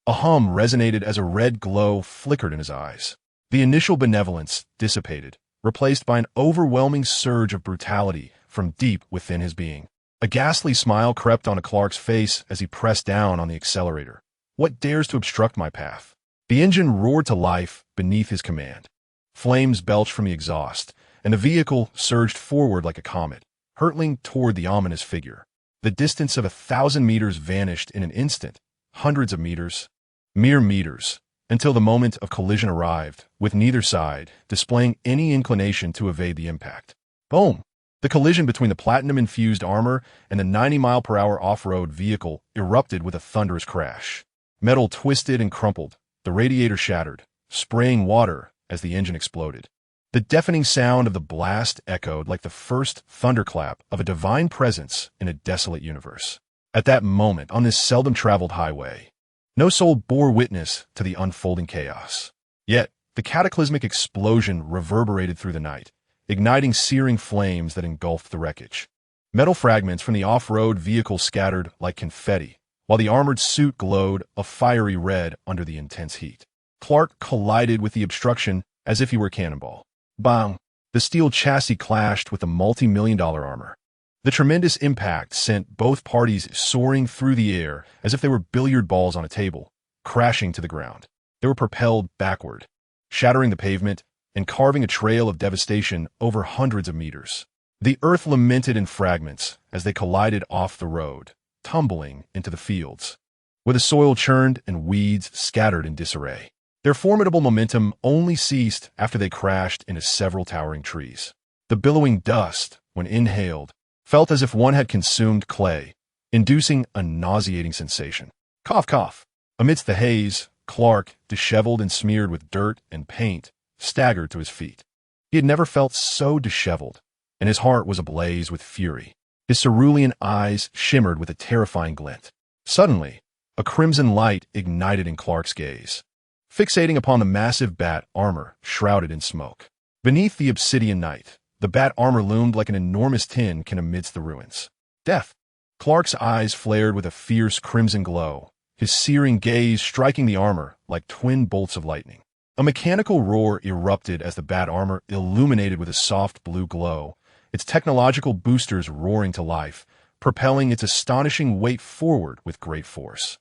A hum resonated as a red glow flickered in his eyes. The initial benevolence dissipated, replaced by an overwhelming surge of brutality from deep within his being. A ghastly smile crept onto Clark's face as he pressed down on the accelerator. What dares to obstruct my path? The engine roared to life beneath his command. Flames belched from the exhaust, and the vehicle surged forward like a comet, hurtling toward the ominous figure. The distance of 1,000 meters vanished in an instant, hundreds of meters, mere meters, until the moment of collision arrived, with neither side displaying any inclination to evade the impact. Boom! The collision between the platinum-infused armor and the 90-mile-per-hour off-road vehicle erupted with a thunderous crash. Metal twisted and crumpled, the radiator shattered, spraying water as the engine exploded. The deafening sound of the blast echoed like the first thunderclap of a divine presence in a desolate universe. At that moment, on this seldom-traveled highway, no soul bore witness to the unfolding chaos. Yet, the cataclysmic explosion reverberated through the night, igniting searing flames that engulfed the wreckage. Metal fragments from the off-road vehicle scattered like confetti, while the armored suit glowed a fiery red under the intense heat. Clark collided with the obstruction as if he were a cannonball. Bang! The steel chassis clashed with the multi-million-dollar armor. The tremendous impact sent both parties soaring through the air as if they were billiard balls on a table, crashing to the ground. They were propelled backward, shattering the pavement and carving a trail of devastation over hundreds of meters. The earth lamented in fragments as they collided off the road, tumbling into the fields, where the soil churned and weeds scattered in disarray. Their formidable momentum only ceased after they crashed into several towering trees. The billowing dust, when inhaled, felt as if one had consumed clay, inducing a nauseating sensation. Cough, cough. Amidst the haze, Clark, disheveled and smeared with dirt and paint, staggered to his feet. He had never felt so disheveled, and his heart was ablaze with fury. His cerulean eyes shimmered with a terrifying glint. Suddenly, a crimson light ignited in Clark's gaze, fixating upon the massive bat armor shrouded in smoke. Beneath the obsidian night, the bat armor loomed like an enormous tin can amidst the ruins. Death! Clark's eyes flared with a fierce crimson glow, his searing gaze striking the armor like twin bolts of lightning. A mechanical roar erupted as the bat armor illuminated with a soft blue glow, its technological boosters roaring to life, propelling its astonishing weight forward with great force.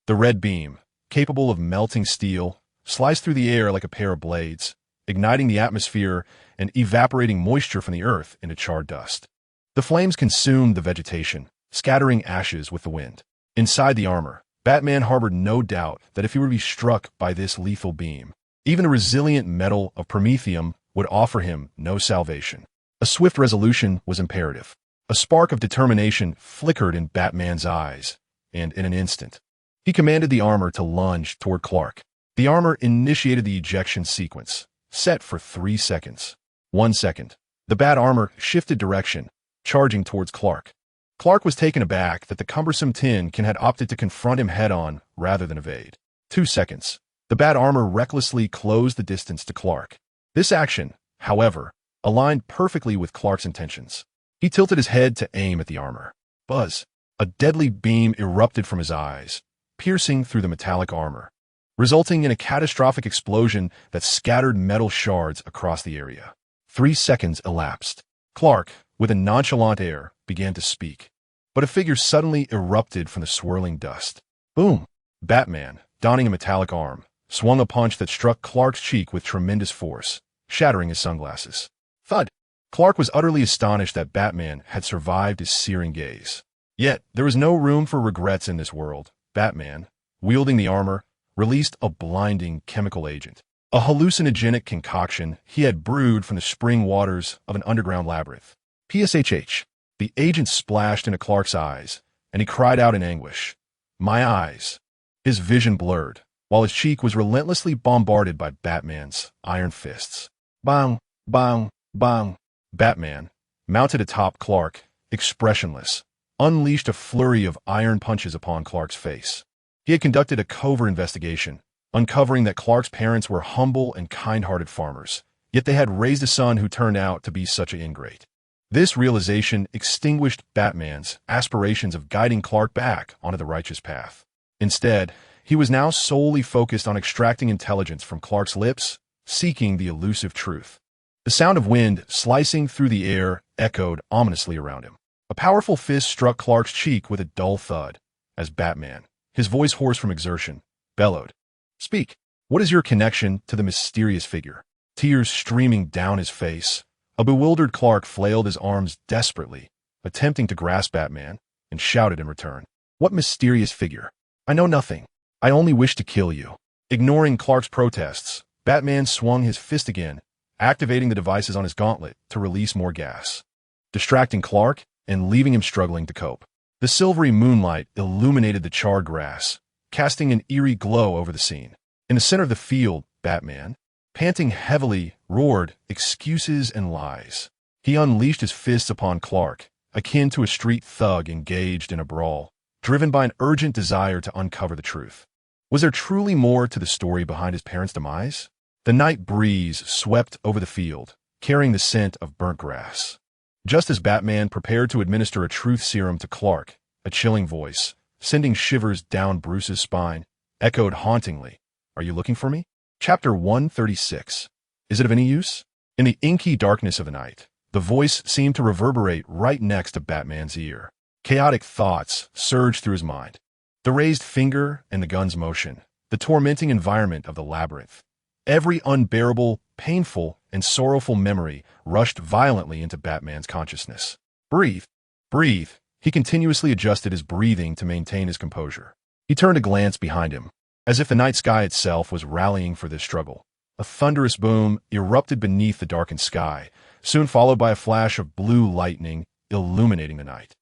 The red beam, capable of melting steel, sliced through the air like a pair of blades, igniting the atmosphere and evaporating moisture from the earth into charred dust. The flames consumed the vegetation, scattering ashes with the wind. Inside the armor, Batman harbored no doubt that if he were to be struck by this lethal beam, even the resilient metal of Promethium would offer him no salvation. A swift resolution was imperative. A spark of determination flickered in Batman's eyes, and in an instant, he commanded the armor to lunge toward Clark. The armor initiated the ejection sequence, set for 3 seconds. 1 second. The bat armor shifted direction, charging towards Clark. Clark was taken aback that the cumbersome tin can had opted to confront him head-on rather than evade. 2 seconds. The bat armor recklessly closed the distance to Clark. This action, however, aligned perfectly with Clark's intentions. He tilted his head to aim at the armor. Buzz! A deadly beam erupted from his eyes, piercing through the metallic armor, resulting in a catastrophic explosion that scattered metal shards across the area. 3 seconds elapsed. Clark, with a nonchalant air, began to speak. But a figure suddenly erupted from the swirling dust. Boom! Batman, donning a metallic arm, swung a punch that struck Clark's cheek with tremendous force, shattering his sunglasses. Thud! Clark was utterly astonished that Batman had survived his searing gaze. Yet, there was no room for regrets in this world. Batman, wielding the armor, released a blinding chemical agent. A hallucinogenic concoction he had brewed from the spring waters of an underground labyrinth. PSHH. The agent splashed into Clark's eyes, and he cried out in anguish. My eyes. His vision blurred, while his cheek was relentlessly bombarded by Batman's iron fists. Bang, bang, bang. Batman, mounted atop Clark, expressionless, unleashed a flurry of iron punches upon Clark's face. He had conducted a covert investigation, uncovering that Clark's parents were humble and kind-hearted farmers, yet they had raised a son who turned out to be such an ingrate. This realization extinguished Batman's aspirations of guiding Clark back onto the righteous path. Instead, he was now solely focused on extracting intelligence from Clark's lips, seeking the elusive truth. The sound of wind slicing through the air echoed ominously around him. A powerful fist struck Clark's cheek with a dull thud, as Batman, his voice hoarse from exertion, bellowed. Speak. What is your connection to the mysterious figure? Tears streaming down his face, a bewildered Clark flailed his arms desperately, attempting to grasp Batman, and shouted in return. What mysterious figure? I know nothing. I only wish to kill you. Ignoring Clark's protests, Batman swung his fist again, activating the devices on his gauntlet to release more gas, distracting Clark and leaving him struggling to cope. The silvery moonlight illuminated the charred grass, casting an eerie glow over the scene. In the center of the field, Batman, panting heavily, roared excuses and lies. He unleashed his fists upon Clark, akin to a street thug engaged in a brawl, driven by an urgent desire to uncover the truth. Was there truly more to the story behind his parents' demise? The night breeze swept over the field, carrying the scent of burnt grass. Just as Batman prepared to administer a truth serum to Clark, a chilling voice, sending shivers down Bruce's spine, echoed hauntingly, Are you looking for me? Chapter 136. Is it of any use? In the inky darkness of the night, the voice seemed to reverberate right next to Batman's ear. Chaotic thoughts surged through his mind. The raised finger and the gun's motion, the tormenting environment of the labyrinth. Every unbearable, painful, and sorrowful memory rushed violently into Batman's consciousness. Breathe. Breathe. He continuously adjusted his breathing to maintain his composure. He turned a glance behind him, as if the night sky itself was rallying for this struggle. A thunderous boom erupted beneath the darkened sky, soon followed by a flash of blue lightning illuminating the night.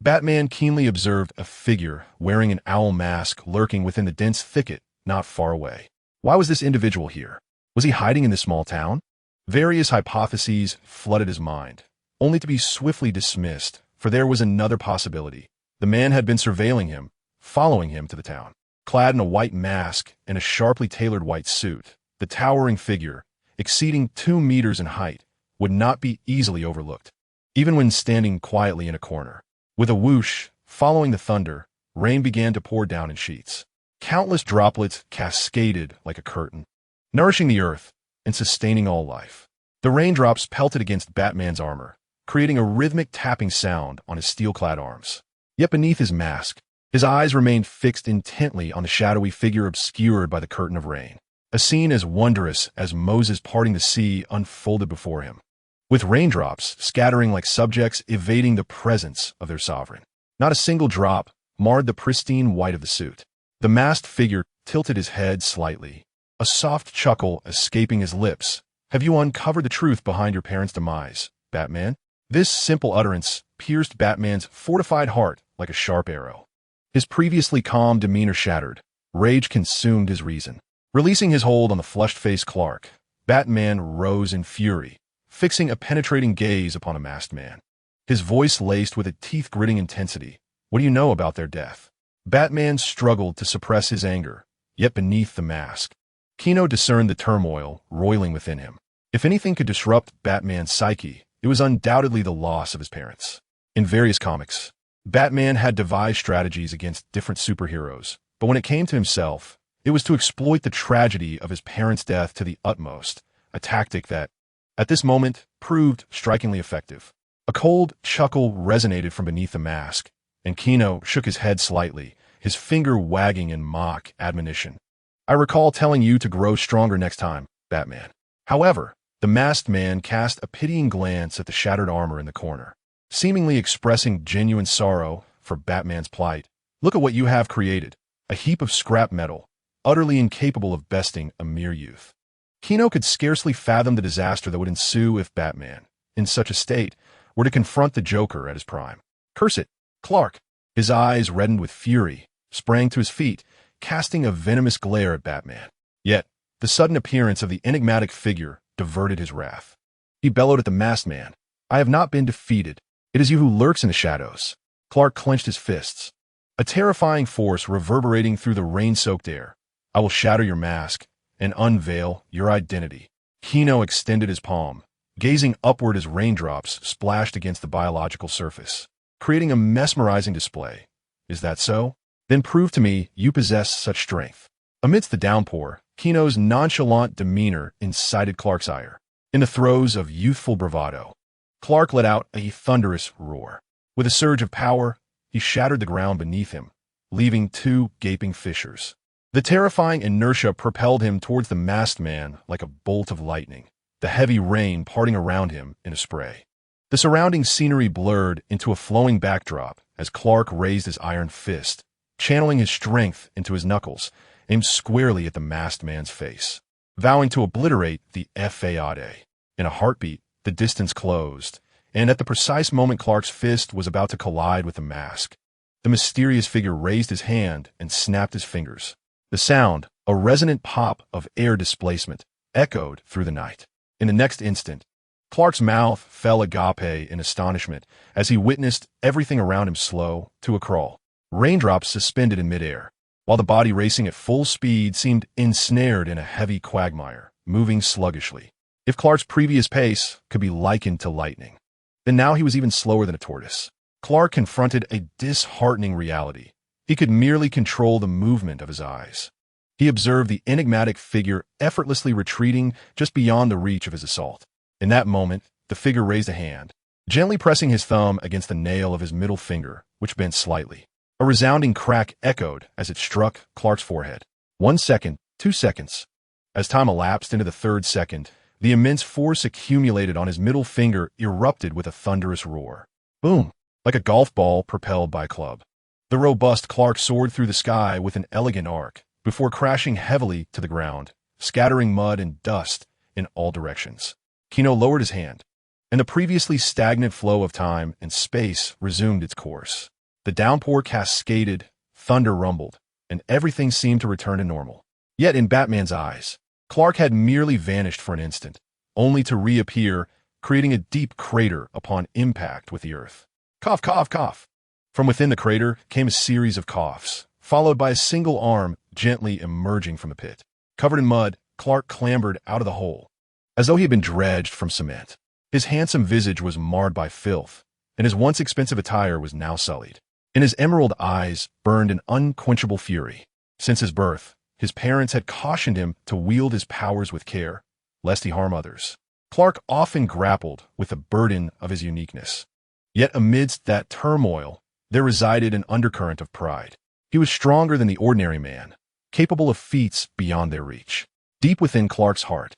Batman keenly observed a figure wearing an owl mask lurking within the dense thicket not far away. Why was this individual here? Was he hiding in this small town? Various hypotheses flooded his mind, only to be swiftly dismissed, for there was another possibility. The man had been surveilling him, following him to the town. Clad in a white mask and a sharply tailored white suit, the towering figure, exceeding 2 meters in height, would not be easily overlooked, even when standing quietly in a corner. With a whoosh, following the thunder, rain began to pour down in sheets. Countless droplets cascaded like a curtain, nourishing the earth and sustaining all life. The raindrops pelted against Batman's armor, creating a rhythmic tapping sound on his steel-clad arms. Yet beneath his mask, his eyes remained fixed intently on the shadowy figure obscured by the curtain of rain. A scene as wondrous as Moses parting the sea unfolded before him, with raindrops scattering like subjects evading the presence of their sovereign. Not a single drop marred the pristine white of the suit. The masked figure tilted his head slightly, a soft chuckle escaping his lips. Have you uncovered the truth behind your parents' demise, Batman? This simple utterance pierced Batman's fortified heart like a sharp arrow. His previously calm demeanor shattered. Rage consumed his reason. Releasing his hold on the flushed-faced Clark, Batman rose in fury, fixing a penetrating gaze upon the masked man. His voice laced with a teeth-gritting intensity. What do you know about their death? Batman struggled to suppress his anger, yet beneath the mask, Gino discerned the turmoil roiling within him. If anything could disrupt Batman's psyche, it was undoubtedly the loss of his parents. In various comics, Batman had devised strategies against different superheroes, but when it came to himself, it was to exploit the tragedy of his parents' death to the utmost, a tactic that, at this moment, proved strikingly effective. A cold chuckle resonated from beneath the mask, and Gino shook his head slightly, his finger wagging in mock admonition. I recall telling you to grow stronger next time, Batman. However, the masked man cast a pitying glance at the shattered armor in the corner, seemingly expressing genuine sorrow for Batman's plight. Look at what you have created, a heap of scrap metal, utterly incapable of besting a mere youth. Gino could scarcely fathom the disaster that would ensue if Batman, in such a state, were to confront the Joker at his prime. Curse it, Clark! His eyes reddened with fury, sprang to his feet, casting a venomous glare at Batman. Yet, the sudden appearance of the enigmatic figure diverted his wrath. He bellowed at the masked man. I have not been defeated. It is you who lurks in the shadows. Clark clenched his fists, a terrifying force reverberating through the rain-soaked air. I will shatter your mask and unveil your identity. Gino extended his palm, gazing upward as raindrops splashed against the biological surface, creating a mesmerizing display. Is that so? Then prove to me you possess such strength. Amidst the downpour, Gino's nonchalant demeanor incited Clark's ire. In the throes of youthful bravado, Clark let out a thunderous roar. With a surge of power, he shattered the ground beneath him, leaving two gaping fissures. The terrifying inertia propelled him towards the masked man like a bolt of lightning, the heavy rain parting around him in a spray. The surrounding scenery blurred into a flowing backdrop as Clark raised his iron fist, channeling his strength into his knuckles, aimed squarely at the masked man's face, vowing to obliterate the Fade. In a heartbeat, the distance closed, and at the precise moment Clark's fist was about to collide with the mask, the mysterious figure raised his hand and snapped his fingers. The sound, a resonant pop of air displacement, echoed through the night. In the next instant, Clark's mouth fell agape in astonishment as he witnessed everything around him slow to a crawl. Raindrops suspended in midair, while the body racing at full speed seemed ensnared in a heavy quagmire, moving sluggishly. If Clark's previous pace could be likened to lightning, then now he was even slower than a tortoise. Clark confronted a disheartening reality. He could merely control the movement of his eyes. He observed the enigmatic figure effortlessly retreating just beyond the reach of his assault. In that moment, the figure raised a hand, gently pressing his thumb against the nail of his middle finger, which bent slightly. A resounding crack echoed as it struck Clark's forehead. 1 second, 2 seconds. As time elapsed into the third second, the immense force accumulated on his middle finger erupted with a thunderous roar. Boom! Like a golf ball propelled by a club. The robust Clark soared through the sky with an elegant arc, before crashing heavily to the ground, scattering mud and dust in all directions. Gino lowered his hand, and the previously stagnant flow of time and space resumed its course. The downpour cascaded, thunder rumbled, and everything seemed to return to normal. Yet in Batman's eyes, Clark had merely vanished for an instant, only to reappear, creating a deep crater upon impact with the earth. Cough, cough, cough. From within the crater came a series of coughs, followed by a single arm gently emerging from the pit. Covered in mud, Clark clambered out of the hole, as though he had been dredged from cement. His handsome visage was marred by filth, and his once expensive attire was now sullied. In his emerald eyes burned an unquenchable fury. Since his birth, his parents had cautioned him to wield his powers with care, lest he harm others. Clark often grappled with the burden of his uniqueness. Yet amidst that turmoil, there resided an undercurrent of pride. He was stronger than the ordinary man, capable of feats beyond their reach. Deep within Clark's heart,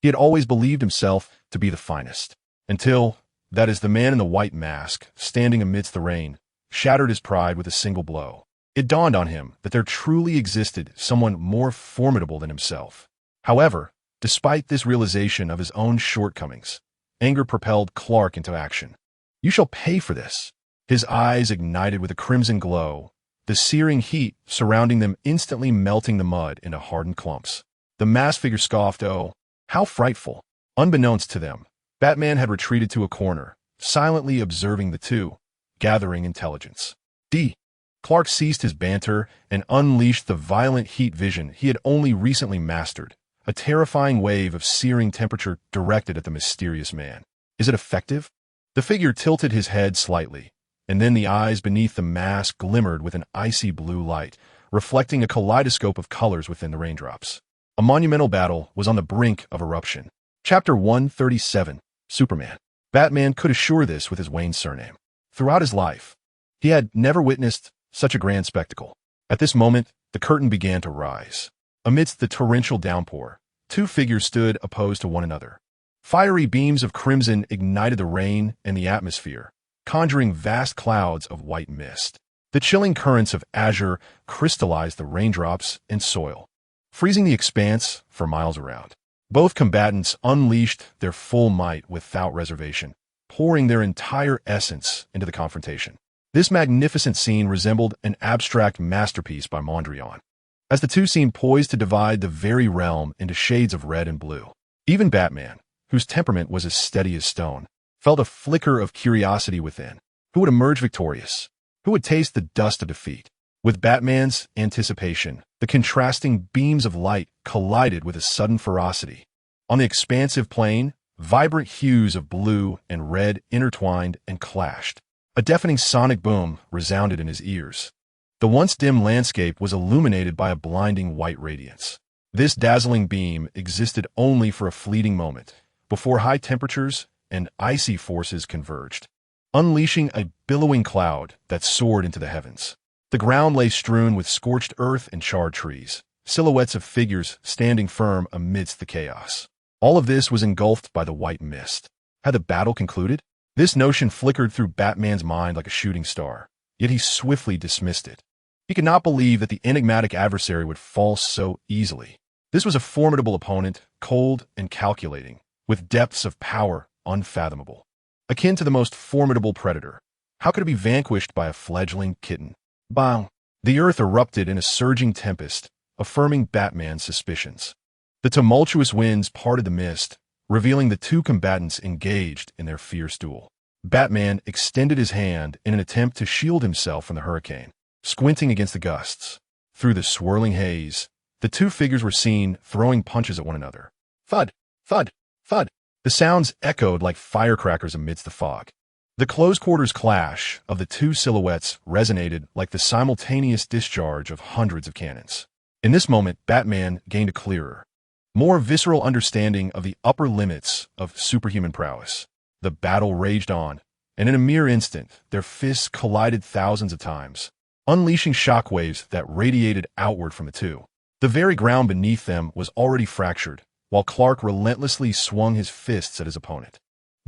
he had always believed himself to be the finest, until, that is, the man in the white mask, standing amidst the rain, shattered his pride with a single blow. It dawned on him that there truly existed someone more formidable than himself. However, despite this realization of his own shortcomings, anger propelled Clark into action. You shall pay for this. His eyes ignited with a crimson glow, the searing heat surrounding them instantly melting the mud into hardened clumps. The masked figure scoffed, "Oh, how frightful." Unbeknownst to them, Batman had retreated to a corner, silently observing the two, gathering intelligence. Clark ceased his banter and unleashed the violent heat vision he had only recently mastered, a terrifying wave of searing temperature directed at the mysterious man. Is it effective? The figure tilted his head slightly, and then the eyes beneath the mask glimmered with an icy blue light, reflecting a kaleidoscope of colors within the raindrops. A monumental battle was on the brink of eruption. Chapter 137, Superman Batman could assure this with his Wayne surname. Throughout his life, he had never witnessed such a grand spectacle. At this moment, the curtain began to rise. Amidst the torrential downpour, two figures stood opposed to one another. Fiery beams of crimson ignited the rain and the atmosphere, conjuring vast clouds of white mist. The chilling currents of azure crystallized the raindrops and soil, freezing the expanse for miles around. Both combatants unleashed their full might without reservation, pouring their entire essence into the confrontation. This magnificent scene resembled an abstract masterpiece by Mondrian, as the two seemed poised to divide the very realm into shades of red and blue. Even Batman, whose temperament was as steady as stone, felt a flicker of curiosity within. Who would emerge victorious? Who would taste the dust of defeat? With Batman's anticipation, the contrasting beams of light collided with a sudden ferocity. On the expansive plain, vibrant hues of blue and red intertwined and clashed. A deafening sonic boom resounded in his ears. The once dim landscape was illuminated by a blinding white radiance. This dazzling beam existed only for a fleeting moment, before high temperatures and icy forces converged, unleashing a billowing cloud that soared into the heavens. The ground lay strewn with scorched earth and charred trees, silhouettes of figures standing firm amidst the chaos. All of this was engulfed by the white mist. Had the battle concluded? This notion flickered through Batman's mind like a shooting star, yet he swiftly dismissed it. He could not believe that the enigmatic adversary would fall so easily. This was a formidable opponent, cold and calculating, with depths of power unfathomable. Akin to the most formidable predator, how could it be vanquished by a fledgling kitten? Bang! The earth erupted in a surging tempest, affirming Batman's suspicions. The tumultuous winds parted the mist, revealing the two combatants engaged in their fierce duel. Batman extended his hand in an attempt to shield himself from the hurricane, squinting against the gusts. Through the swirling haze, the two figures were seen throwing punches at one another. Thud! Thud! Thud! The sounds echoed like firecrackers amidst the fog. The close-quarters clash of the two silhouettes resonated like the simultaneous discharge of hundreds of cannons. In this moment, Batman gained a clearer, more visceral understanding of the upper limits of superhuman prowess. The battle raged on, and in a mere instant, their fists collided thousands of times, unleashing shockwaves that radiated outward from the two. The very ground beneath them was already fractured, while Clark relentlessly swung his fists at his opponent.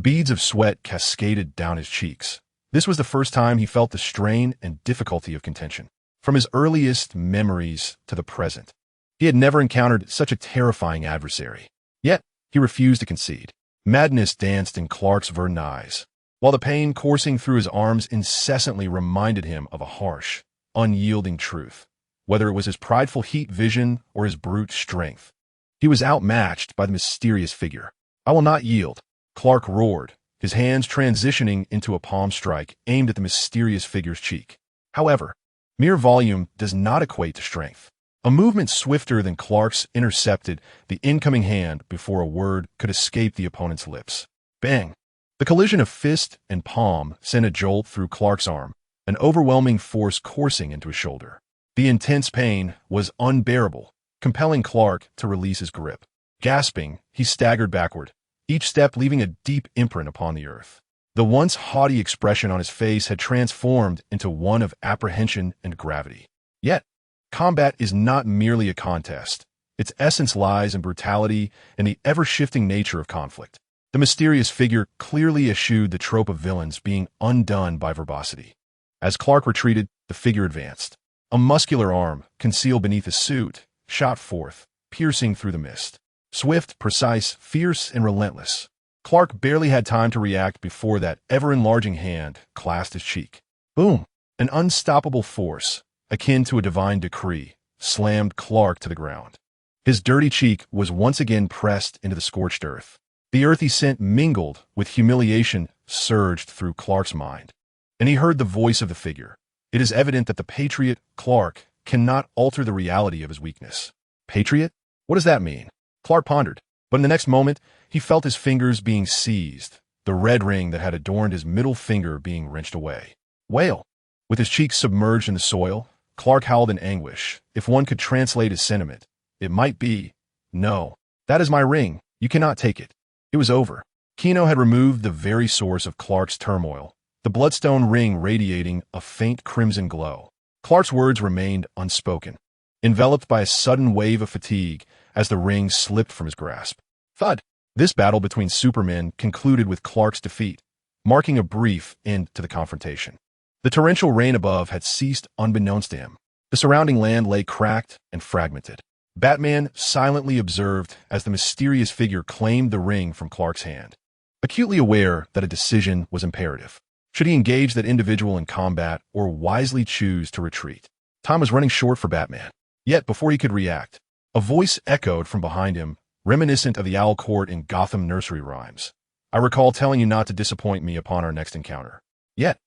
Beads of sweat cascaded down his cheeks. This was the first time he felt the strain and difficulty of contention. From his earliest memories to the present, he had never encountered such a terrifying adversary. Yet, he refused to concede. Madness danced in Clark's verdant eyes, while the pain coursing through his arms incessantly reminded him of a harsh, unyielding truth. Whether it was his prideful heat vision or his brute strength, he was outmatched by the mysterious figure. "I will not yield," Clark roared, his hands transitioning into a palm strike aimed at the mysterious figure's cheek. However, mere volume does not equate to strength. A movement swifter than Clark's intercepted the incoming hand before a word could escape the opponent's lips. Bang! The collision of fist and palm sent a jolt through Clark's arm, an overwhelming force coursing into his shoulder. The intense pain was unbearable, compelling Clark to release his grip. Gasping, he staggered backward, each step leaving a deep imprint upon the earth. The once haughty expression on his face had transformed into one of apprehension and gravity. Yet, combat is not merely a contest. Its essence lies in brutality and the ever-shifting nature of conflict. The mysterious figure clearly eschewed the trope of villains being undone by verbosity. As Clark retreated, the figure advanced. A muscular arm, concealed beneath a suit, shot forth, piercing through the mist. Swift, precise, fierce, and relentless. Clark barely had time to react before that ever-enlarging hand clasped his cheek. Boom! An unstoppable force, akin to a divine decree, slammed Clark to the ground. His dirty cheek was once again pressed into the scorched earth. The earthy scent mingled with humiliation surged through Clark's mind, and he heard the voice of the figure. It is evident that the patriot, Clark, cannot alter the reality of his weakness. Patriot? What does that mean? Clark pondered, but in the next moment, he felt his fingers being seized, the red ring that had adorned his middle finger being wrenched away. Wail! With his cheeks submerged in the soil, Clark howled in anguish. If one could translate his sentiment, it might be, "No, that is my ring. You cannot take it." It was over. Gino had removed the very source of Clark's turmoil, the bloodstone ring radiating a faint crimson glow. Clark's words remained unspoken, enveloped by a sudden wave of fatigue as the ring slipped from his grasp. Thud! This battle between Supermen concluded with Clark's defeat, marking a brief end to the confrontation. The torrential rain above had ceased unbeknownst to him. The surrounding land lay cracked and fragmented. Batman silently observed as the mysterious figure claimed the ring from Clark's hand, acutely aware that a decision was imperative. Should he engage that individual in combat or wisely choose to retreat? Time was running short for Batman. Yet, before he could react, a voice echoed from behind him, reminiscent of the Owl Court in Gotham nursery rhymes. I recall telling you not to disappoint me upon our next encounter. Yet,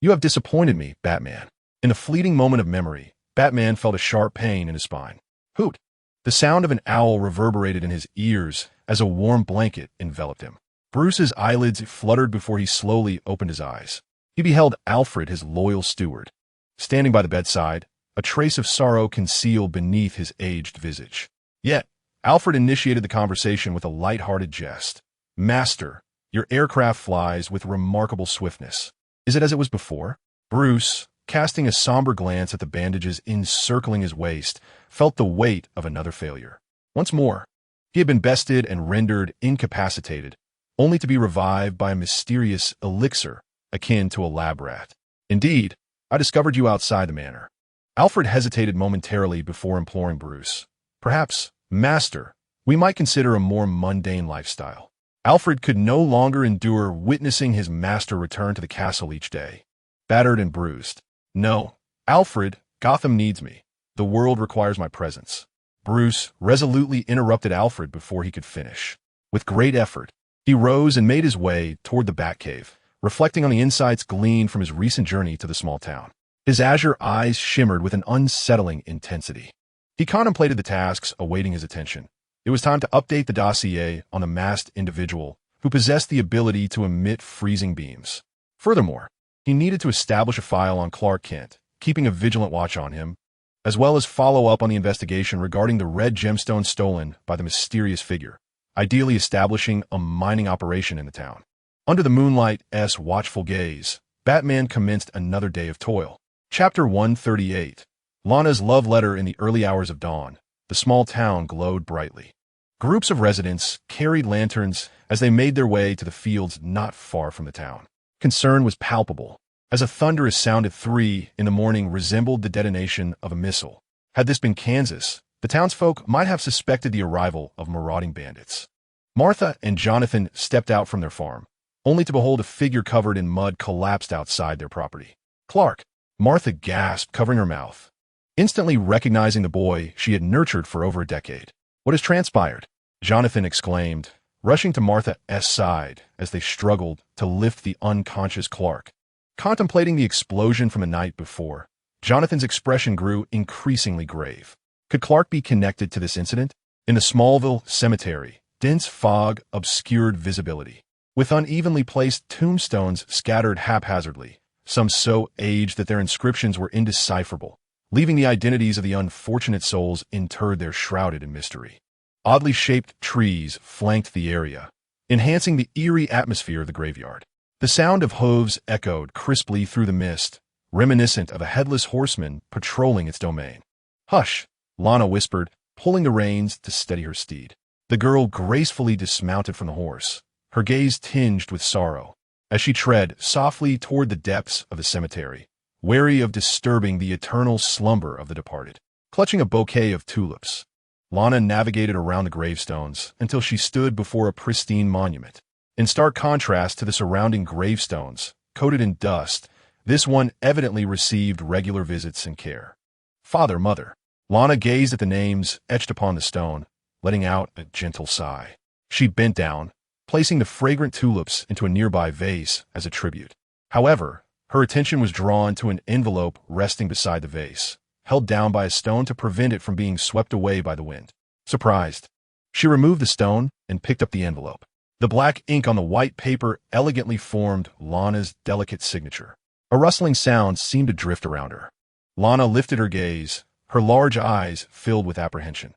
you have disappointed me, Batman. In a fleeting moment of memory, Batman felt a sharp pain in his spine. Hoot! The sound of an owl reverberated in his ears as a warm blanket enveloped him. Bruce's eyelids fluttered before he slowly opened his eyes. He beheld Alfred, his loyal steward, standing by the bedside, a trace of sorrow concealed beneath his aged visage. Yet, Alfred initiated the conversation with a light-hearted jest. Master, your aircraft flies with remarkable swiftness. Is it as it was before? Bruce, casting a somber glance at the bandages encircling his waist, felt the weight of another failure. Once more, he had been bested and rendered incapacitated, only to be revived by a mysterious elixir akin to a lab rat. Indeed, I discovered you outside the manor. Alfred hesitated momentarily before imploring Bruce. Perhaps, Master, we might consider a more mundane lifestyle. Alfred could no longer endure witnessing his master return to the castle each day, battered and bruised. No, Alfred, Gotham needs me. The world requires my presence. Bruce resolutely interrupted Alfred before he could finish. With great effort, he rose and made his way toward the Batcave, reflecting on the insights gleaned from his recent journey to the small town. His azure eyes shimmered with an unsettling intensity. He contemplated the tasks awaiting his attention. It was time to update the dossier on the masked individual who possessed the ability to emit freezing beams. Furthermore, he needed to establish a file on Clark Kent, keeping a vigilant watch on him, as well as follow up on the investigation regarding the red gemstone stolen by the mysterious figure, ideally establishing a mining operation in the town. Under the moonlight's watchful gaze, Batman commenced another day of toil. Chapter 138. Lana's love letter. In the early hours of dawn, the small town glowed brightly. Groups of residents carried lanterns as they made their way to the fields not far from the town. Concern was palpable, as a thunderous sound at 3 in the morning resembled the detonation of a missile. Had this been Kansas, the townsfolk might have suspected the arrival of marauding bandits. Martha and Jonathan stepped out from their farm, only to behold a figure covered in mud collapsed outside their property. Clark! Martha gasped, covering her mouth, instantly recognizing the boy she had nurtured for over a decade. What has transpired? Jonathan exclaimed, rushing to Martha's side as they struggled to lift the unconscious Clark. Contemplating the explosion from the night before, Jonathan's expression grew increasingly grave. Could Clark be connected to this incident? In the Smallville cemetery, dense fog obscured visibility, with unevenly placed tombstones scattered haphazardly, some so aged that their inscriptions were indecipherable, leaving the identities of the unfortunate souls interred there shrouded in mystery. Oddly shaped trees flanked the area, enhancing the eerie atmosphere of the graveyard. The sound of hooves echoed crisply through the mist, reminiscent of a headless horseman patrolling its domain. Hush, Lana whispered, pulling the reins to steady her steed. The girl gracefully dismounted from the horse, her gaze tinged with sorrow, as she tread softly toward the depths of the cemetery, wary of disturbing the eternal slumber of the departed. Clutching a bouquet of tulips, Lana navigated around the gravestones until she stood before a pristine monument. In stark contrast to the surrounding gravestones, coated in dust, this one evidently received regular visits and care. Father, Mother. Lana gazed at the names etched upon the stone, letting out a gentle sigh. She bent down, placing the fragrant tulips into a nearby vase as a tribute. However, her attention was drawn to an envelope resting beside the vase, held down by a stone to prevent it from being swept away by the wind. Surprised, she removed the stone and picked up the envelope. The black ink on the white paper elegantly formed Lana's delicate signature. A rustling sound seemed to drift around her. Lana lifted her gaze, her large eyes filled with apprehension.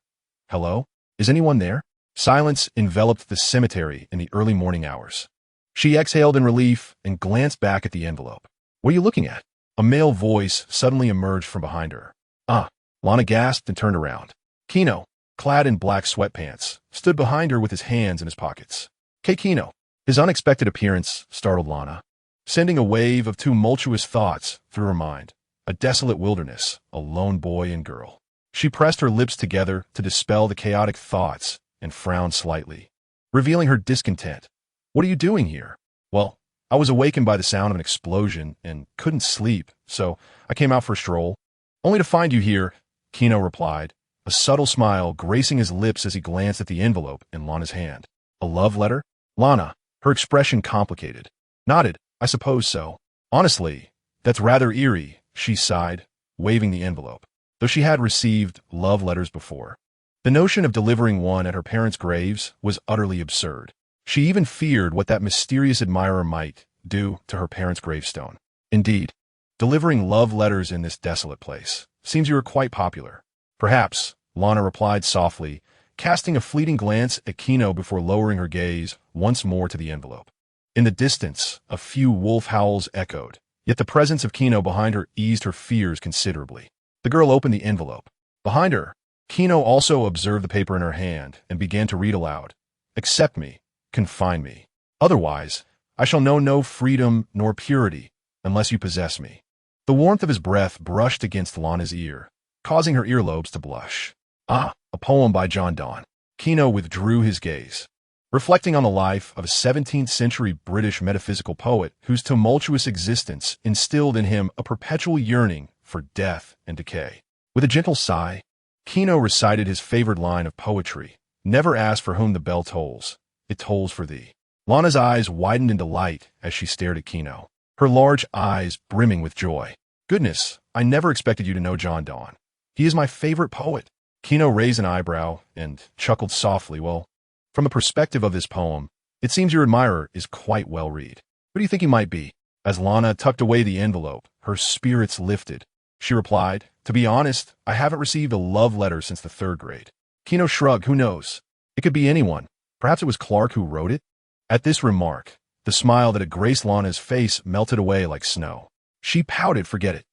Hello? Is anyone there? Silence enveloped the cemetery in the early morning hours. She exhaled in relief and glanced back at the envelope. "What are you looking at?" A male voice suddenly emerged from behind her. "Ah," Lana gasped and turned around. Gino, clad in black sweatpants, stood behind her with his hands in his pockets. Gino. His unexpected appearance startled Lana, sending a wave of tumultuous thoughts through her mind. A desolate wilderness, a lone boy and girl. She pressed her lips together to dispel the chaotic thoughts and frowned slightly, revealing her discontent. "What are you doing here?" "Well, I was awakened by the sound of an explosion and couldn't sleep, so I came out for a stroll." "Only to find you here," Gino replied, a subtle smile gracing his lips as he glanced at the envelope in Lana's hand. "A love letter?" Lana, her expression complicated, nodded. "I suppose so. Honestly, that's rather eerie," she sighed, waving the envelope, though she had received love letters before. The notion of delivering one at her parents' graves was utterly absurd. She even feared what that mysterious admirer might do to her parents' gravestone. "Indeed, delivering love letters in this desolate place. Seems you are quite popular." "Perhaps," Lana replied softly, casting a fleeting glance at Gino before lowering her gaze once more to the envelope. In the distance, a few wolf howls echoed, yet the presence of Gino behind her eased her fears considerably. The girl opened the envelope. Behind her, Gino also observed the paper in her hand and began to read aloud. "Accept me, confine me. Otherwise, I shall know no freedom nor purity unless you possess me." The warmth of his breath brushed against Lana's ear, causing her earlobes to blush. "Ah, a poem by John Donne." Gino withdrew his gaze, reflecting on the life of a 17th-century British metaphysical poet whose tumultuous existence instilled in him a perpetual yearning for death and decay. With a gentle sigh, Gino recited his favorite line of poetry, "Never ask for whom the bell tolls. It tolls for thee." Lana's eyes widened in delight as she stared at Gino, her large eyes brimming with joy. "Goodness, I never expected you to know John Donne. He is my favorite poet." Gino raised an eyebrow and chuckled softly. "Well, from the perspective of this poem, it seems your admirer is quite well read. Who do you think he might be?" As Lana tucked away the envelope, her spirits lifted. She replied, "To be honest, I haven't received a love letter since the 3rd grade." Gino shrugged. "Who knows? It could be anyone. Perhaps it was Clark who wrote it." At this remark, the smile that had graced Lana's face melted away like snow. She pouted. "Forget it.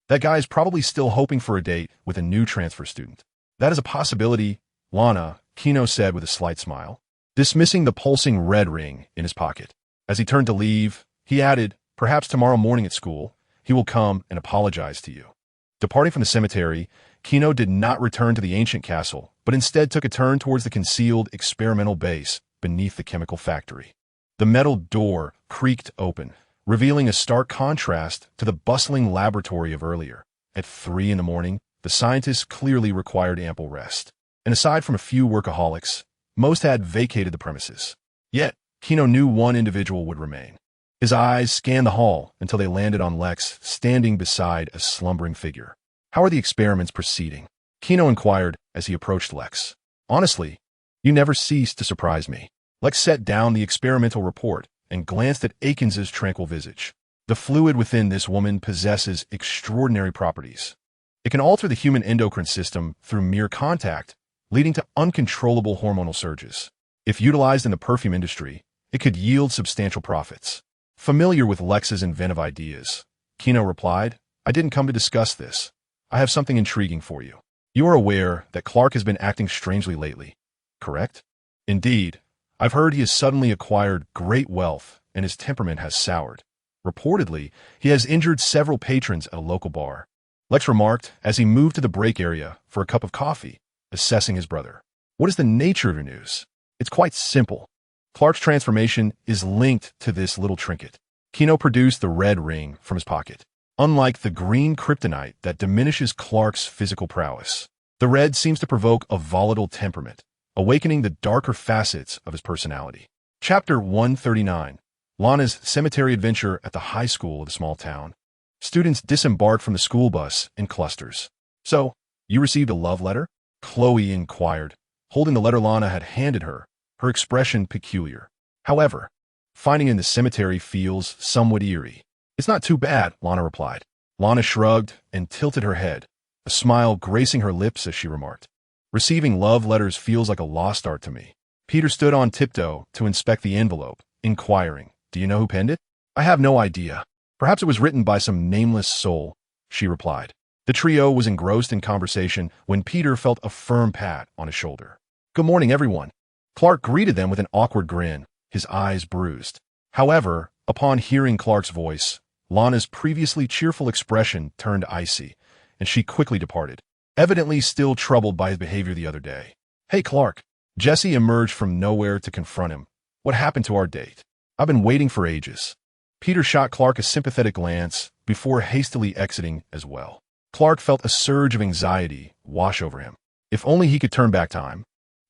That guy is probably still hoping for a date with a new transfer student." "That is a possibility, Lana," Gino said with a slight smile, dismissing the pulsing red ring in his pocket. As he turned to leave, he added, "Perhaps tomorrow morning at school, he will come and apologize to you." Departing from the cemetery, Gino did not return to the ancient castle, but instead took a turn towards the concealed experimental base beneath the chemical factory. The metal door creaked open, revealing a stark contrast to the bustling laboratory of earlier. At 3 in the morning, the scientists clearly required ample rest, and aside from a few workaholics, most had vacated the premises. Yet, Gino knew one individual would remain. His eyes scanned the hall until they landed on Lex standing beside a slumbering figure. "How are the experiments proceeding?" Gino inquired as he approached Lex. "Honestly, you never cease to surprise me." Lex set down the experimental report and glanced at Akins's tranquil visage. "The fluid within this woman possesses extraordinary properties. It can alter the human endocrine system through mere contact, leading to uncontrollable hormonal surges. If utilized in the perfume industry, it could yield substantial profits." Familiar with Lex's inventive ideas, Gino replied, "I didn't come to discuss this. I have something intriguing for you. You are aware that Clark has been acting strangely lately, correct?" "Indeed. I've heard he has suddenly acquired great wealth and his temperament has soured. Reportedly, he has injured several patrons at a local bar," Lex remarked as he moved to the break area for a cup of coffee, assessing his brother. "What is the nature of your news?" "It's quite simple. Clark's transformation is linked to this little trinket." Gino produced the red ring from his pocket. Unlike the green kryptonite that diminishes Clark's physical prowess, the red seems to provoke a volatile temperament, awakening the darker facets of his personality. Chapter 139. Lana's cemetery adventure at the high school of the small town. Students disembarked from the school bus in clusters. "So, you received a love letter?" Chloe inquired, holding the letter Lana had handed her, her expression peculiar. However, finding it in the cemetery feels somewhat eerie. "It's not too bad," Lana replied. Lana shrugged and tilted her head, a smile gracing her lips as she remarked, "Receiving love letters feels like a lost art to me." Peter stood on tiptoe to inspect the envelope, inquiring, "Do you know who penned it?" "I have no idea. Perhaps it was written by some nameless soul," she replied. The trio was engrossed in conversation when Peter felt a firm pat on his shoulder. "Good morning, everyone." Clark greeted them with an awkward grin, his eyes bruised. However, upon hearing Clark's voice, Lana's previously cheerful expression turned icy, and she quickly departed, evidently still troubled by his behavior the other day. "Hey, Clark." Jesse emerged from nowhere to confront him. "What happened to our date? I've been waiting for ages." Peter shot Clark a sympathetic glance before hastily exiting as well. Clark felt a surge of anxiety wash over him. If only he could turn back time,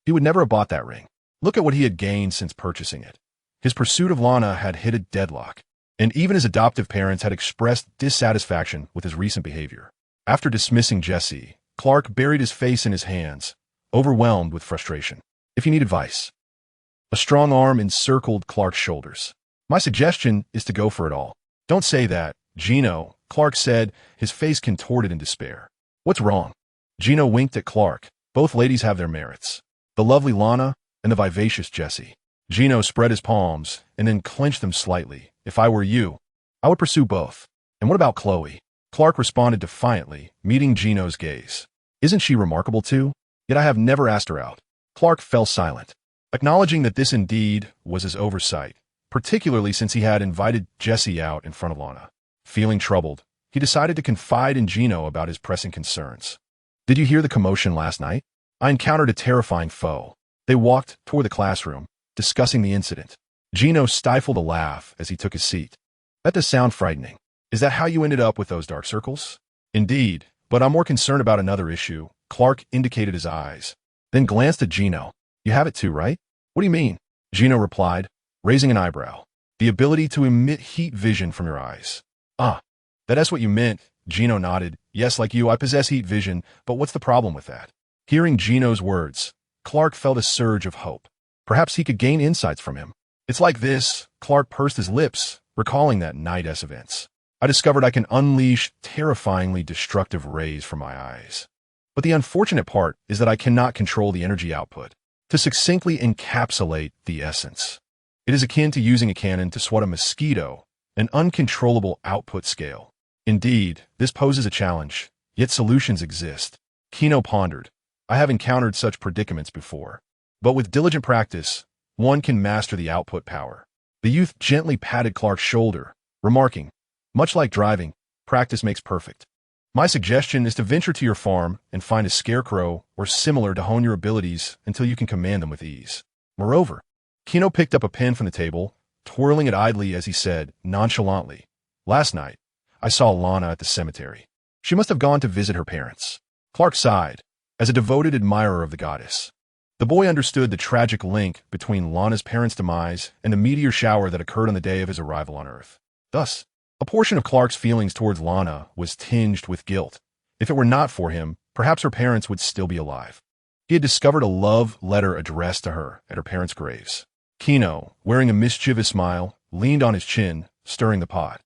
he would never have bought that ring. Look at what he had gained since purchasing it. His pursuit of Lana had hit a deadlock, and even his adoptive parents had expressed dissatisfaction with his recent behavior. After dismissing Jesse, Clark buried his face in his hands, overwhelmed with frustration. "If you need advice." A strong arm encircled Clark's shoulders. "My suggestion is to go for it all." "Don't say that, Gino," Clark said, his face contorted in despair. "What's wrong?" Gino winked at Clark. Both ladies have their merits. The lovely Lana and the vivacious Jesse. Gino spread his palms and then clenched them slightly. "If I were you, I would pursue both." "And what about Chloe?" Clark responded defiantly, meeting Gino's gaze. "Isn't she remarkable too? Yet I have never asked her out." Clark fell silent, acknowledging that this indeed was his oversight, particularly since he had invited Jesse out in front of Lana. Feeling troubled, he decided to confide in Gino about his pressing concerns. "Did you hear the commotion last night? I encountered a terrifying foe." They walked toward the classroom, discussing the incident. Gino stifled a laugh as he took his seat. "That does sound frightening. Is that how you ended up with those dark circles?" "Indeed, but I'm more concerned about another issue." Clark indicated his eyes, then glanced at Gino. "You have it too, right?" "What do you mean?" Gino replied, raising an eyebrow. "The ability to emit heat vision from your eyes." "Ah, that's what you meant." Gino nodded. "Yes, like you, I possess heat vision, but what's the problem with that?" Hearing Gino's words, Clark felt a surge of hope. Perhaps he could gain insights from him. "It's like this." Clark pursed his lips, recalling that night's events. "I discovered I can unleash terrifyingly destructive rays from my eyes. But the unfortunate part is that I cannot control the energy output to succinctly encapsulate the essence. It is akin to using a cannon to swat a mosquito, an uncontrollable output scale. Indeed, this poses a challenge, yet solutions exist." Gino pondered. "I have encountered such predicaments before. But with diligent practice, one can master the output power." The youth gently patted Clark's shoulder, remarking, "Much like driving, practice makes perfect. My suggestion is to venture to your farm and find a scarecrow or similar to hone your abilities until you can command them with ease." Moreover, Gino picked up a pen from the table, twirling it idly as he said, nonchalantly, "Last night, I saw Lana at the cemetery. She must have gone to visit her parents." Clark sighed, as a devoted admirer of the goddess. The boy understood the tragic link between Lana's parents' demise and the meteor shower that occurred on the day of his arrival on Earth. Thus, a portion of Clark's feelings towards Lana was tinged with guilt. If it were not for him, perhaps her parents would still be alive. He had discovered a love letter addressed to her at her parents' graves. Gino, wearing a mischievous smile, leaned on his chin, stirring the pot.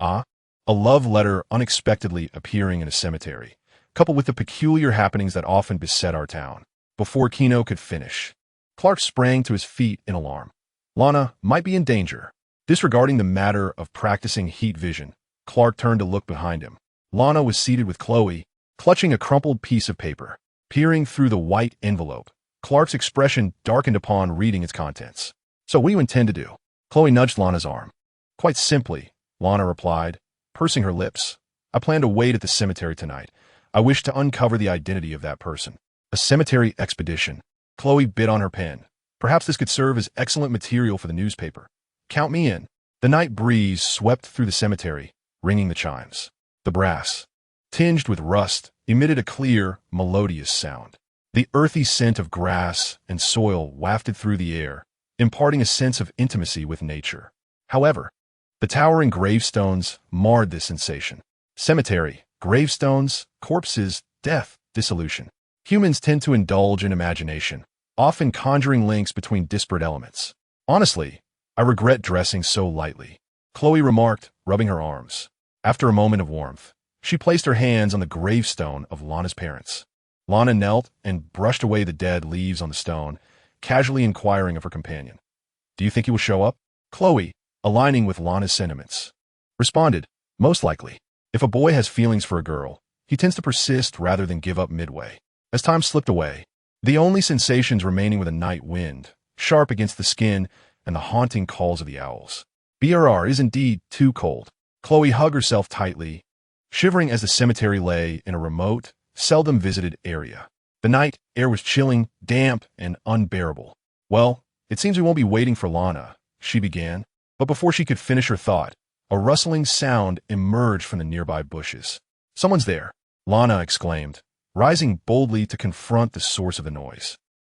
Ah, a love letter unexpectedly appearing in a cemetery, coupled with the peculiar happenings that often beset our town. Before Gino could finish, Clark sprang to his feet in alarm. Lana might be in danger. Disregarding the matter of practicing heat vision, Clark turned to look behind him. Lana was seated with Chloe, clutching a crumpled piece of paper. Peering through the white envelope, Clark's expression darkened upon reading its contents. "So what do you intend to do?" Chloe nudged Lana's arm. "Quite simply," Lana replied, pursing her lips. "I plan to wait at the cemetery tonight. I wish to uncover the identity of that person." A cemetery expedition. Chloe bit on her pen. "Perhaps this could serve as excellent material for the newspaper. Count me in." The night breeze swept through the cemetery, ringing the chimes. The brass, tinged with rust, emitted a clear, melodious sound. The earthy scent of grass and soil wafted through the air, imparting a sense of intimacy with nature. However, the towering gravestones marred this sensation. Cemetery, gravestones, corpses, death, dissolution. Humans tend to indulge in imagination, often conjuring links between disparate elements. "Honestly, I regret dressing so lightly," Chloe remarked, rubbing her arms. After a moment of warmth, she placed her hands on the gravestone of Lana's parents. Lana knelt and brushed away the dead leaves on the stone, casually inquiring of her companion. Do you think he will show up? Chloe, aligning with Lana's sentiments, responded, most likely. If a boy has feelings for a girl, he tends to persist rather than give up midway. As time slipped away, the only sensations remaining were the night wind, sharp against the skin, and the haunting calls of the owls. BRR is indeed too cold. Chloe hugged herself tightly, shivering as the cemetery lay in a remote, seldom visited area. The night air was chilling, damp, and unbearable. Well, it seems we won't be waiting for Lana, she began. But before she could finish her thought, a rustling sound emerged from the nearby bushes. Someone's there, Lana exclaimed, rising boldly to confront the source of the noise.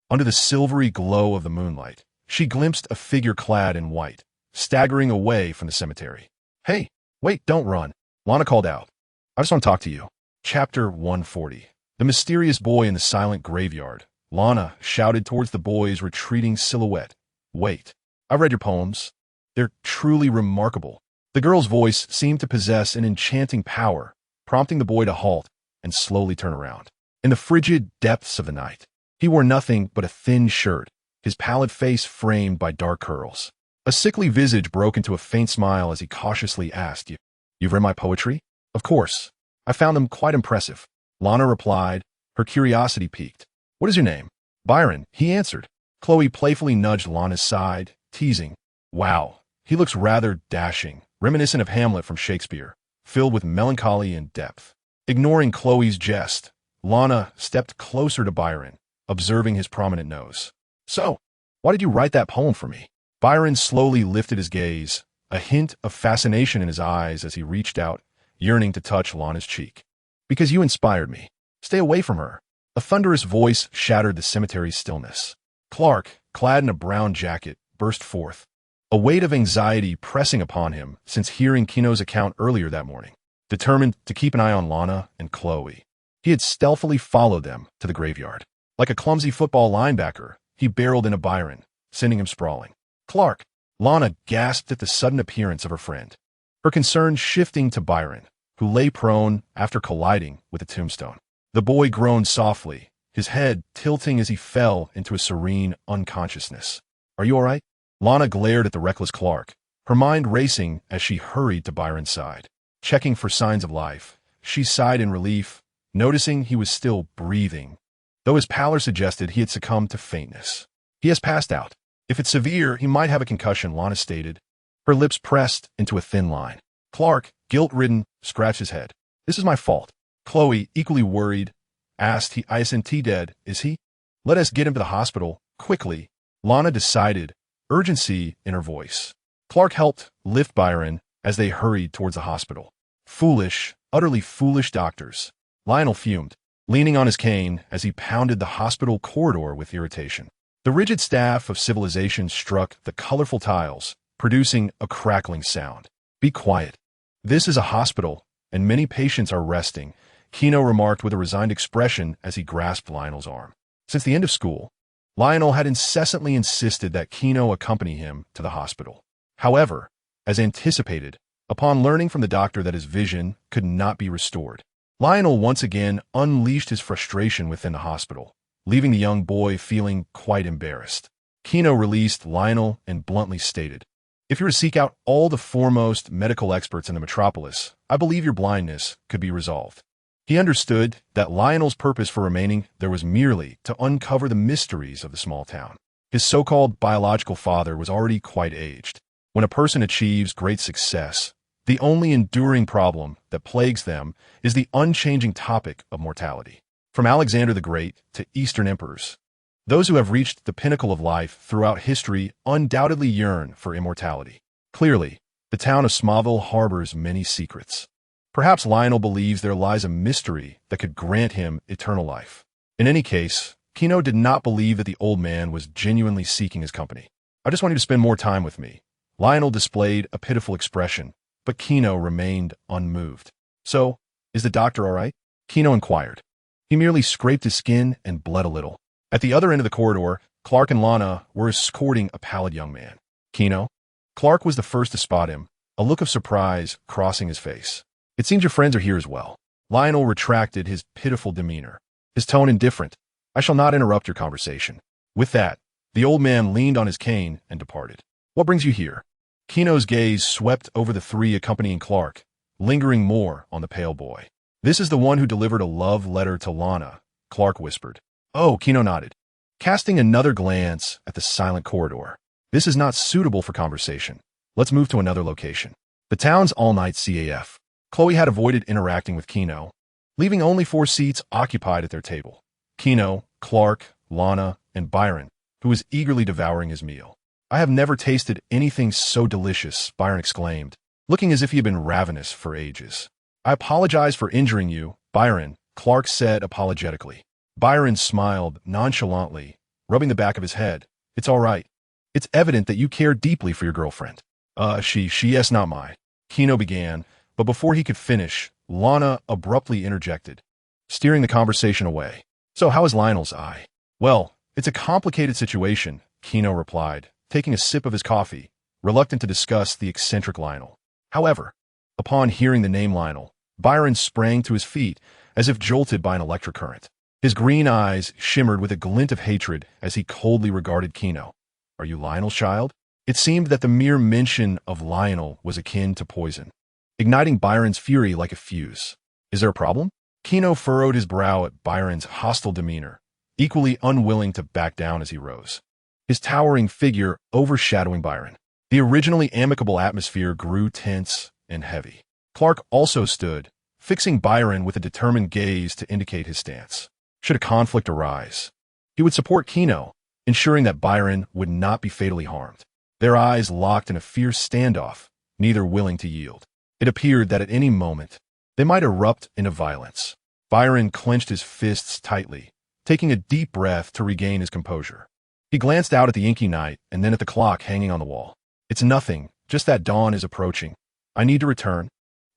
Under the silvery glow of the moonlight, she glimpsed a figure clad in white, staggering away from the cemetery. Hey, wait, don't run, Lana called out. I just want to talk to you. Chapter 140. The mysterious boy in the silent graveyard. Lana shouted towards the boy's retreating silhouette. Wait, I've read your poems. They're truly remarkable. The girl's voice seemed to possess an enchanting power, prompting the boy to halt and slowly turn around. In the frigid depths of the night, he wore nothing but a thin shirt, his pallid face framed by dark curls. A sickly visage broke into a faint smile as he cautiously asked, You've read my poetry? Of course. I found them quite impressive. Lana replied, her curiosity piqued. What is your name? Byron, he answered. Chloe playfully nudged Lana's side, teasing. Wow, he looks rather dashing, reminiscent of Hamlet from Shakespeare, filled with melancholy and depth. Ignoring Chloe's jest, Lana stepped closer to Byron, observing his prominent nose. So, why did you write that poem for me? Byron slowly lifted his gaze, a hint of fascination in his eyes as he reached out, yearning to touch Lana's cheek. Because you inspired me. Stay away from her. A thunderous voice shattered the cemetery's stillness. Clark, clad in a brown jacket, burst forth, a weight of anxiety pressing upon him since hearing Gino's account earlier that morning. Determined to keep an eye on Lana and Chloe, he had stealthily followed them to the graveyard. Like a clumsy football linebacker, he barreled into Byron, sending him sprawling. Clark! Lana gasped at the sudden appearance of her friend, her concern shifting to Byron, who lay prone after colliding with a tombstone. The boy groaned softly, his head tilting as he fell into a serene unconsciousness. Are you all right? Lana glared at the reckless Clark, her mind racing as she hurried to Byron's side. Checking for signs of life, she sighed in relief, noticing he was still breathing, though his pallor suggested he had succumbed to faintness. He has passed out. If it's severe, he might have a concussion, Lana stated, her lips pressed into a thin line. Clark, guilt-ridden, scratched his head. This is my fault. Chloe, equally worried, asked, Isn't he dead, is he? Let us get him to the hospital, quickly. Lana decided, urgency in her voice. Clark helped lift Byron as they hurried towards the hospital. Foolish, utterly foolish doctors. Lionel fumed, leaning on his cane as he pounded the hospital corridor with irritation. The rigid staff of civilization struck the colorful tiles, producing a crackling sound. Be quiet. This is a hospital, and many patients are resting, Gino remarked with a resigned expression as he grasped Lionel's arm. Since the end of school, Lionel had incessantly insisted that Gino accompany him to the hospital. However, as anticipated, upon learning from the doctor that his vision could not be restored, Lionel once again unleashed his frustration within the hospital, leaving the young boy feeling quite embarrassed. Gino released Lionel and bluntly stated, If you were to seek out all the foremost medical experts in the metropolis, I believe your blindness could be resolved. He understood that Lionel's purpose for remaining there was merely to uncover the mysteries of the small town. His so-called biological father was already quite aged. When a person achieves great success, the only enduring problem that plagues them is the unchanging topic of mortality. From Alexander the Great to Eastern emperors, those who have reached the pinnacle of life throughout history undoubtedly yearn for immortality. Clearly, the town of Smallville harbors many secrets. Perhaps Lionel believes there lies a mystery that could grant him eternal life. In any case, Gino did not believe that the old man was genuinely seeking his company. I just want you to spend more time with me. Lionel displayed a pitiful expression, but Gino remained unmoved. So, is the doctor all right? Gino inquired. He merely scraped his skin and bled a little. At the other end of the corridor, Clark and Lana were escorting a pallid young man. Gino? Clark was the first to spot him, a look of surprise crossing his face. It seems your friends are here as well. Lionel retracted his pitiful demeanor, his tone indifferent. I shall not interrupt your conversation. With that, The old man leaned on his cane and departed. What brings you here? Gino's gaze swept over the three accompanying Clark, lingering more on the pale boy. This is the one who delivered a love letter to Lana, Clark whispered. Oh, Gino nodded, casting another glance at the silent corridor. This is not suitable for conversation. Let's move to another location. The town's all-night CAF. Chloe had avoided interacting with Gino, leaving only 4 seats occupied at their table. Gino, Clark, Lana, and Byron, who was eagerly devouring his meal. I have never tasted anything so delicious, Byron exclaimed, looking as if he had been ravenous for ages. I apologize for injuring you, Byron, Clark said apologetically. Byron smiled nonchalantly, rubbing the back of his head. It's all right. It's evident that you care deeply for your girlfriend. Yes, not my. Gino began, but before he could finish, Lana abruptly interjected, steering the conversation away. So how is Lionel's eye? Well, it's a complicated situation, Gino replied, taking a sip of his coffee, reluctant to discuss the eccentric Lionel. However, upon hearing the name Lionel, Byron sprang to his feet as if jolted by an electric current. His green eyes shimmered with a glint of hatred as he coldly regarded Gino. Are you Lionel's child? It seemed that the mere mention of Lionel was akin to poison, igniting Byron's fury like a fuse. Is there a problem? Gino furrowed his brow at Byron's hostile demeanor, equally unwilling to back down as he rose, his towering figure overshadowing Byron. The originally amicable atmosphere grew tense and heavy. Clark also stood, fixing Byron with a determined gaze to indicate his stance. Should a conflict arise, he would support Gino, ensuring that Byron would not be fatally harmed. Their eyes locked in a fierce standoff, neither willing to yield. It appeared that at any moment, they might erupt into violence. Byron clenched his fists tightly, taking a deep breath to regain his composure. He glanced out at the inky night and then at the clock hanging on the wall. It's nothing, just that dawn is approaching. I need to return.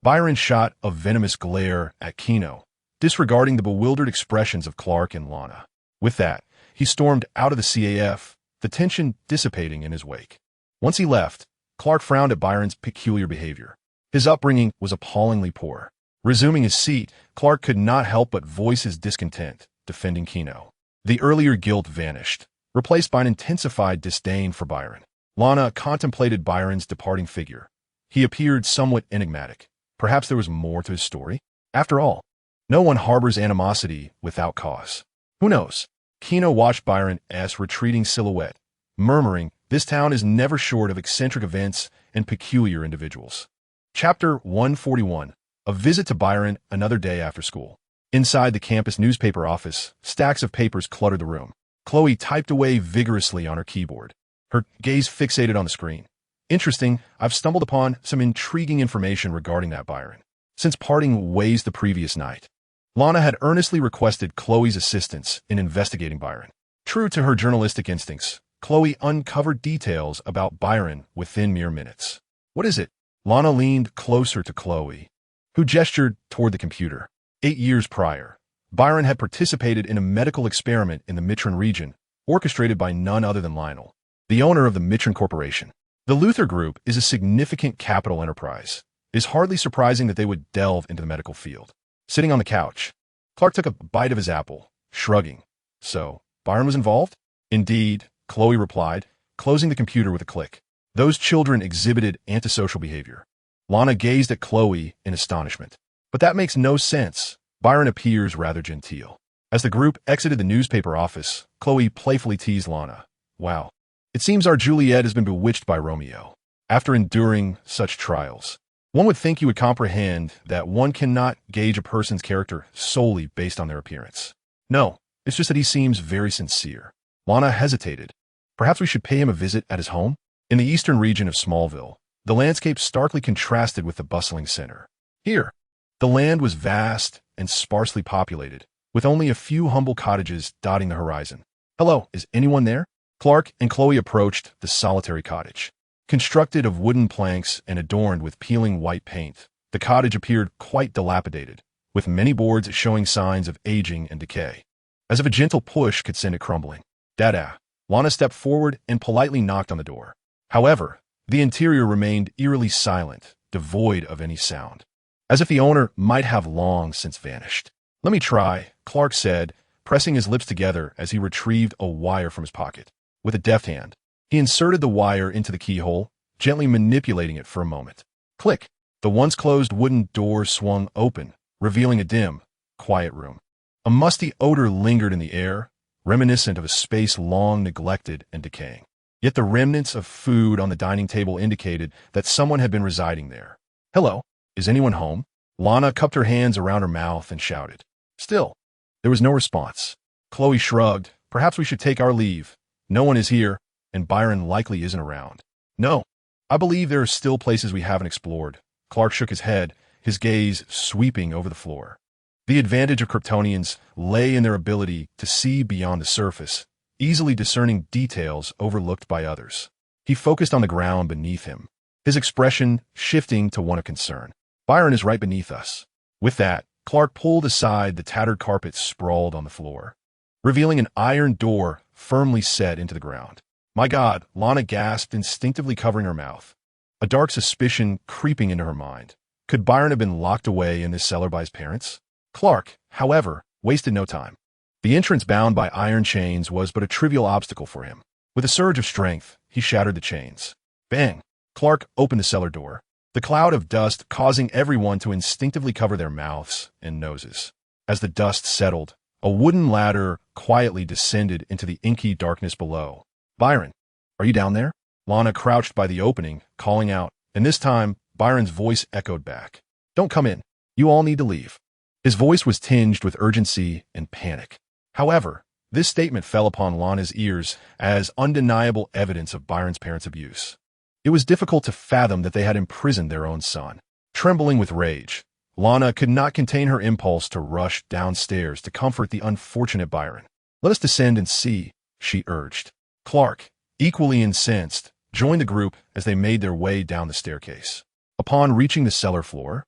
Byron shot a venomous glare at Gino, disregarding the bewildered expressions of Clark and Lana. With that, he stormed out of the CAF, the tension dissipating in his wake. Once he left, Clark frowned at Byron's peculiar behavior. His upbringing was appallingly poor. Resuming his seat, Clark could not help but voice his discontent, defending Gino. The earlier guilt vanished, replaced by an intensified disdain for Byron. Lana contemplated Byron's departing figure. He appeared somewhat enigmatic. Perhaps there was more to his story? After all, no one harbors animosity without cause. Who knows? Gino watched Byron's retreating silhouette, murmuring, this town is never short of eccentric events and peculiar individuals. Chapter 141. A visit to Byron another day after school. Inside the campus newspaper office, stacks of papers cluttered the room. Chloe typed away vigorously on her keyboard, her gaze fixated on the screen. Interesting, I've stumbled upon some intriguing information regarding that Byron. Since parting ways the previous night, Lana had earnestly requested Chloe's assistance in investigating Byron. True to her journalistic instincts, Chloe uncovered details about Byron within mere minutes. What is it? Lana leaned closer to Chloe, who gestured toward the computer. 8 years prior, Byron had participated in a medical experiment in the Mitron region, orchestrated by none other than Lionel, the owner of the Mitron Corporation. The Luthor Group is a significant capital enterprise. It is hardly surprising that they would delve into the medical field. Sitting on the couch, Clark took a bite of his apple, shrugging. So, Byron was involved? Indeed, Chloe replied, closing the computer with a click. Those children exhibited antisocial behavior. Lana gazed at Chloe in astonishment. But that makes no sense. Byron appears rather genteel. As the group exited the newspaper office, Chloe playfully teased Lana. Wow. It seems our Juliet has been bewitched by Romeo. After enduring such trials, one would think you would comprehend that one cannot gauge a person's character solely based on their appearance. No, it's just that he seems very sincere. Lana hesitated. Perhaps we should pay him a visit at his home? In the eastern region of Smallville, the landscape starkly contrasted with the bustling center. Here, the land was vast and sparsely populated, with only a few humble cottages dotting the horizon. Hello, is anyone there? Clark and Chloe approached the solitary cottage. Constructed of wooden planks and adorned with peeling white paint, the cottage appeared quite dilapidated, with many boards showing signs of aging and decay, as if a gentle push could send it crumbling. Dada. Lana stepped forward and politely knocked on the door. However, the interior remained eerily silent, devoid of any sound, as if the owner might have long since vanished. Let me try, Clark said, pressing his lips together as he retrieved a wire from his pocket. With a deft hand, he inserted the wire into the keyhole, gently manipulating it for a moment. Click! The once closed wooden door swung open, revealing a dim, quiet room. A musty odor lingered in the air, reminiscent of a space long neglected and decaying. Yet the remnants of food on the dining table indicated that someone had been residing there. "Hello, is anyone home?" Lana cupped her hands around her mouth and shouted. Still, there was no response. Chloe shrugged. "Perhaps we should take our leave. No one is here, and Byron likely isn't around." "No, I believe there are still places we haven't explored." Clark shook his head, his gaze sweeping over the floor. The advantage of Kryptonians lay in their ability to see beyond the surface, easily discerning details overlooked by others. He focused on the ground beneath him, his expression shifting to one of concern. "Byron is right beneath us." With that, Clark pulled aside the tattered carpet sprawled on the floor, revealing an iron door firmly set into the ground. "My God," Lana gasped, instinctively covering her mouth, a dark suspicion creeping into her mind. Could Byron have been locked away in this cellar by his parents? Clark, however, wasted no time. The entrance bound by iron chains was but a trivial obstacle for him. With a surge of strength, he shattered the chains. Bang! Clark opened the cellar door, the cloud of dust causing everyone to instinctively cover their mouths and noses. As the dust settled, a wooden ladder quietly descended into the inky darkness below. "Byron, are you down there?" Lana crouched by the opening, calling out, and this time, Byron's voice echoed back. "Don't come in. You all need to leave." His voice was tinged with urgency and panic. However, this statement fell upon Lana's ears as undeniable evidence of Byron's parents' abuse. It was difficult to fathom that they had imprisoned their own son. Trembling with rage, Lana could not contain her impulse to rush downstairs to comfort the unfortunate Byron. "Let us descend and see," she urged. Clark, equally incensed, joined the group as they made their way down the staircase. Upon reaching the cellar floor,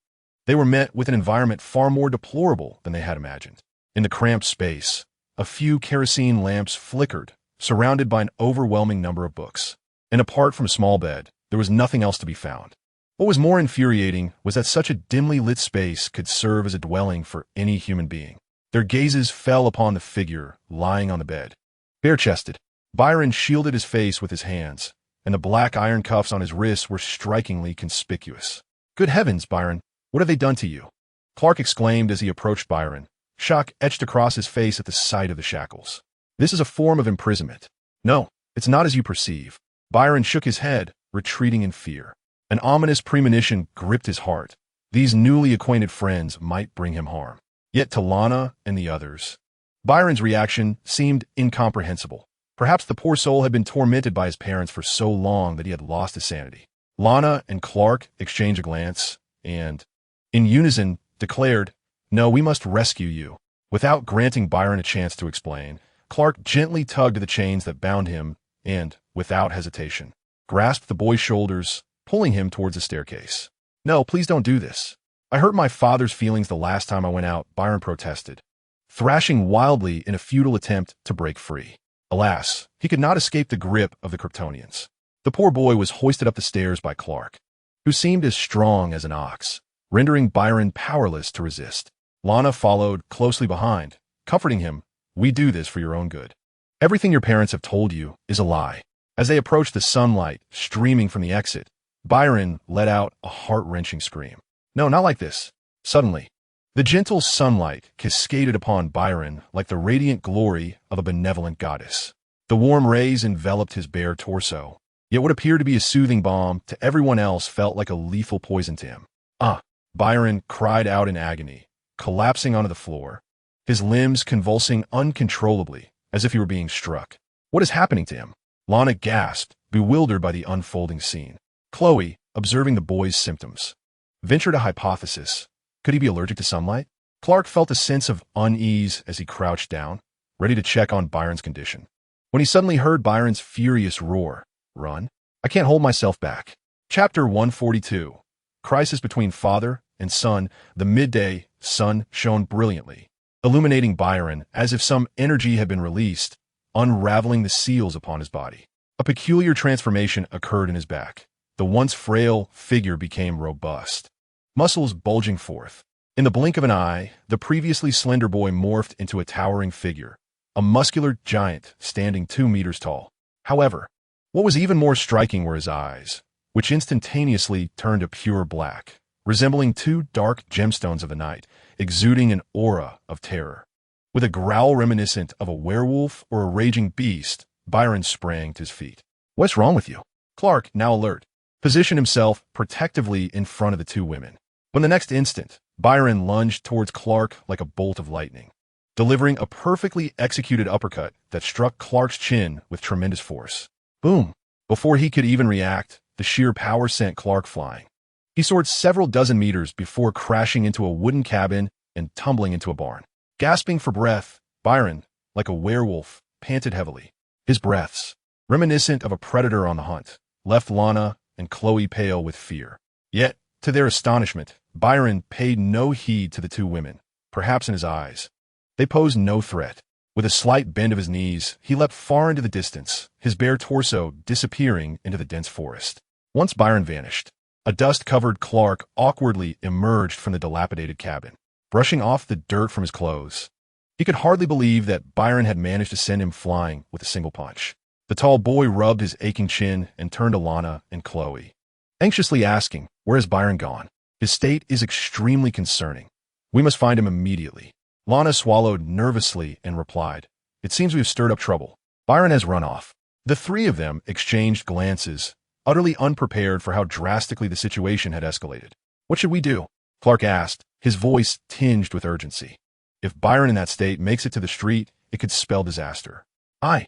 they were met with an environment far more deplorable than they had imagined. In the cramped space, a few kerosene lamps flickered, surrounded by an overwhelming number of books. And apart from a small bed, there was nothing else to be found. What was more infuriating was that such a dimly lit space could serve as a dwelling for any human being. Their gazes fell upon the figure lying on the bed. Bare-chested, Byron shielded his face with his hands, and the black iron cuffs on his wrists were strikingly conspicuous. "Good heavens, Byron, what have they done to you?" Clark exclaimed as he approached Byron, shock etched across his face at the sight of the shackles. "This is a form of imprisonment." "No, it's not as you perceive." Byron shook his head, retreating in fear. An ominous premonition gripped his heart. These newly acquainted friends might bring him harm. Yet to Lana and the others, Byron's reaction seemed incomprehensible. Perhaps the poor soul had been tormented by his parents for so long that he had lost his sanity. Lana and Clark exchanged a glance, and, in unison, declared, "No, we must rescue you." Without granting Byron a chance to explain, Clark gently tugged at the chains that bound him and, without hesitation, grasped the boy's shoulders, pulling him towards the staircase. "No, please don't do this. I hurt my father's feelings the last time I went out," Byron protested, thrashing wildly in a futile attempt to break free. Alas, he could not escape the grip of the Kryptonians. The poor boy was hoisted up the stairs by Clark, who seemed as strong as an ox, rendering Byron powerless to resist. Lana followed closely behind, comforting him, "We do this for your own good. Everything your parents have told you is a lie." As they approached the sunlight streaming from the exit, Byron let out a heart-wrenching scream. "No, not like this." Suddenly, the gentle sunlight cascaded upon Byron like the radiant glory of a benevolent goddess. The warm rays enveloped his bare torso, yet what appeared to be a soothing balm to everyone else felt like a lethal poison to him. "Ah!" Byron cried out in agony, collapsing onto the floor, his limbs convulsing uncontrollably as if he were being struck. "What is happening to him?" Lana gasped, bewildered by the unfolding scene. Chloe, observing the boy's symptoms, ventured a hypothesis. Could he be allergic to sunlight? Clark felt a sense of unease as he crouched down, ready to check on Byron's condition, when he suddenly heard Byron's furious roar. "Run! I can't hold myself back." Chapter 142. Crisis between father and son. The midday sun shone brilliantly, illuminating Byron as if some energy had been released, unraveling the seals upon his body. A peculiar transformation occurred in his back. The once frail figure became robust, muscles bulging forth. In the blink of an eye, the previously slender boy morphed into a towering figure, a muscular giant standing 2 meters tall. However, what was even more striking were his eyes, which instantaneously turned to pure black, resembling two dark gemstones of the night, exuding an aura of terror. With a growl reminiscent of a werewolf or a raging beast, Byron sprang to his feet. "What's wrong with you?" Clark, now alert, positioned himself protectively in front of the two women. When the next instant, Byron lunged towards Clark like a bolt of lightning, delivering a perfectly executed uppercut that struck Clark's chin with tremendous force. Boom! Before he could even react, the sheer power sent Clark flying. He soared several dozen meters before crashing into a wooden cabin and tumbling into a barn. Gasping for breath, Byron, like a werewolf, panted heavily. His breaths, reminiscent of a predator on the hunt, left Lana and Chloe pale with fear. Yet, to their astonishment, Byron paid no heed to the two women, perhaps in his eyes. They posed no threat. With a slight bend of his knees, he leapt far into the distance, his bare torso disappearing into the dense forest. Once Byron vanished, a dust-covered Clark awkwardly emerged from the dilapidated cabin, brushing off the dirt from his clothes. He could hardly believe that Byron had managed to send him flying with a single punch. The tall boy rubbed his aching chin and turned to Lana and Chloe, anxiously asking, "Where has Byron gone? His state is extremely concerning. We must find him immediately." Lana swallowed nervously and replied, "It seems we have stirred up trouble. Byron has run off." The three of them exchanged glances, utterly unprepared for how drastically the situation had escalated. "What should we do?" Clark asked, his voice tinged with urgency. "If Byron in that state makes it to the street, it could spell disaster." I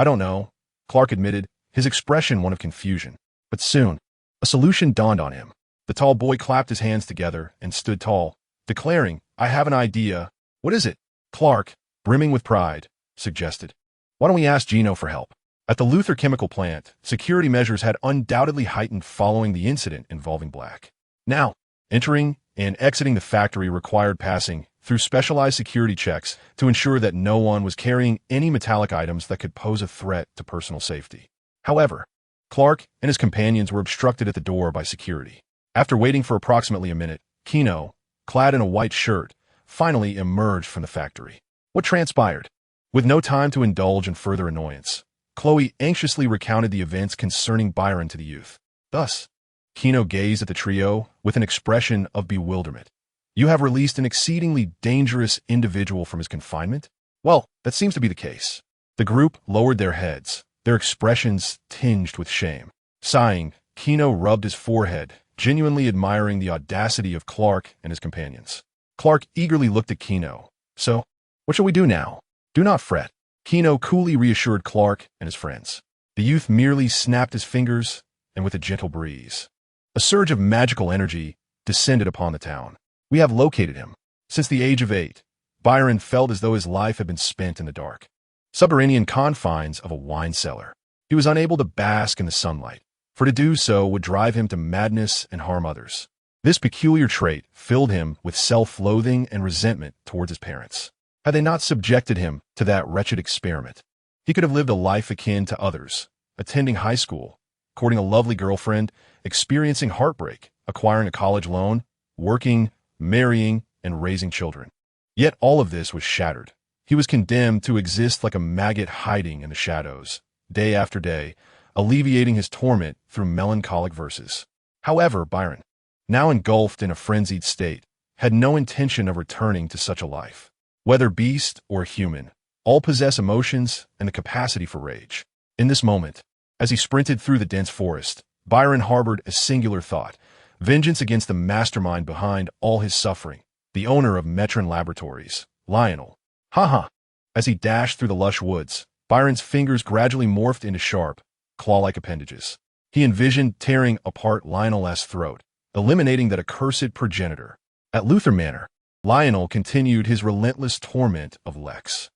don't know," Clark admitted, his expression one of confusion. But soon, a solution dawned on him. The tall boy clapped his hands together and stood tall, declaring, "I have an idea." "What is it?" Clark, brimming with pride, suggested. "Why don't we ask Gino for help?" At the Luthor chemical plant, security measures had undoubtedly heightened following the incident involving Black. Now, entering and exiting the factory required passing through specialized security checks to ensure that no one was carrying any metallic items that could pose a threat to personal safety. However, Clark and his companions were obstructed at the door by security. After waiting for approximately a minute, Gino, clad in a white shirt, finally emerged from the factory. What transpired? With no time to indulge in further annoyance, Chloe anxiously recounted the events concerning Byron to the youth. Thus, Gino gazed at the trio with an expression of bewilderment. "You have released an exceedingly dangerous individual from his confinement?" "Well, that seems to be the case." The group lowered their heads, their expressions tinged with shame. Sighing, Gino rubbed his forehead, genuinely admiring the audacity of Clark and his companions. Clark eagerly looked at Gino. "So, what shall we do now?" "Do not fret," Gino coolly reassured Clark and his friends. The youth merely snapped his fingers, and with a gentle breeze, a surge of magical energy descended upon the town. "We have located him." Since the age of 8, Byron felt as though his life had been spent in the dark, subterranean confines of a wine cellar. He was unable to bask in the sunlight, for to do so would drive him to madness and harm others. This peculiar trait filled him with self-loathing and resentment towards his parents. Had they not subjected him to that wretched experiment, he could have lived a life akin to others, attending high school, courting a lovely girlfriend, experiencing heartbreak, acquiring a college loan, working, marrying, and raising children. Yet all of this was shattered. He was condemned to exist like a maggot hiding in the shadows, day after day, alleviating his torment through melancholic verses. However, Byron, now engulfed in a frenzied state, had no intention of returning to such a life. Whether beast or human, all possess emotions and the capacity for rage. In this moment, as he sprinted through the dense forest, Byron harbored a singular thought: vengeance against the mastermind behind all his suffering, the owner of Metron Laboratories, Lionel. Ha! As he dashed through the lush woods, Byron's fingers gradually morphed into sharp, claw-like appendages. He envisioned tearing apart Lionel's throat, eliminating that accursed progenitor. At Luthor Manor, Lionel continued his relentless torment of Lex.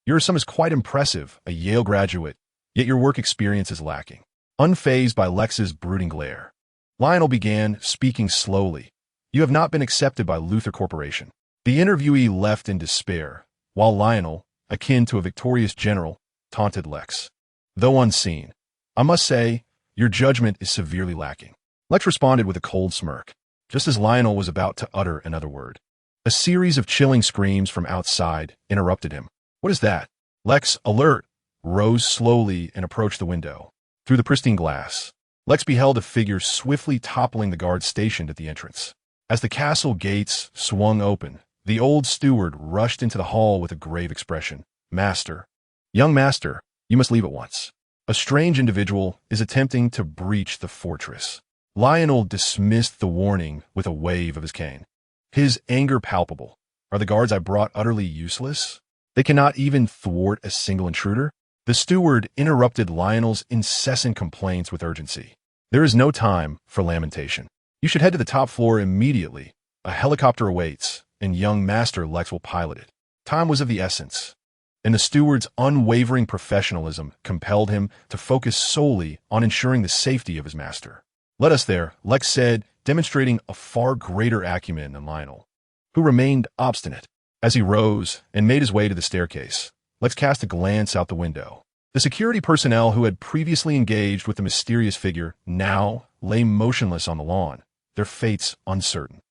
Your sum is quite impressive, a Yale graduate, yet your work experience is lacking." Unfazed by Lex's brooding glare, Lionel began, speaking slowly. "You have not been accepted by Luthor Corporation." The interviewee left in despair, while Lionel, akin to a victorious general, taunted Lex. "Though unseen, I must say, your judgment is severely lacking." Lex responded with a cold smirk, just as Lionel was about to utter another word. A series of chilling screams from outside interrupted him. "What is that?" "Lex, alert!" rose slowly and approached the window. Through the pristine glass, Lex beheld a figure swiftly toppling the guards stationed at the entrance. As the castle gates swung open, the old steward rushed into the hall with a grave expression. "Master, young master, you must leave at once. A strange individual is attempting to breach the fortress." Lionel dismissed the warning with a wave of his cane. His anger palpable. "Are the guards I brought utterly useless? They cannot even thwart a single intruder?" The steward interrupted Lionel's incessant complaints with urgency. "There is no time for lamentation. You should head to the top floor immediately. A helicopter awaits, and young Master Lex will pilot it." Time was of the essence, and the steward's unwavering professionalism compelled him to focus solely on ensuring the safety of his master. "Let us there," Lex said, demonstrating a far greater acumen than Lionel, who remained obstinate. As he rose and made his way to the staircase, Lex cast a glance out the window. The security personnel who had previously engaged with the mysterious figure now lay motionless on the lawn, their fates uncertain.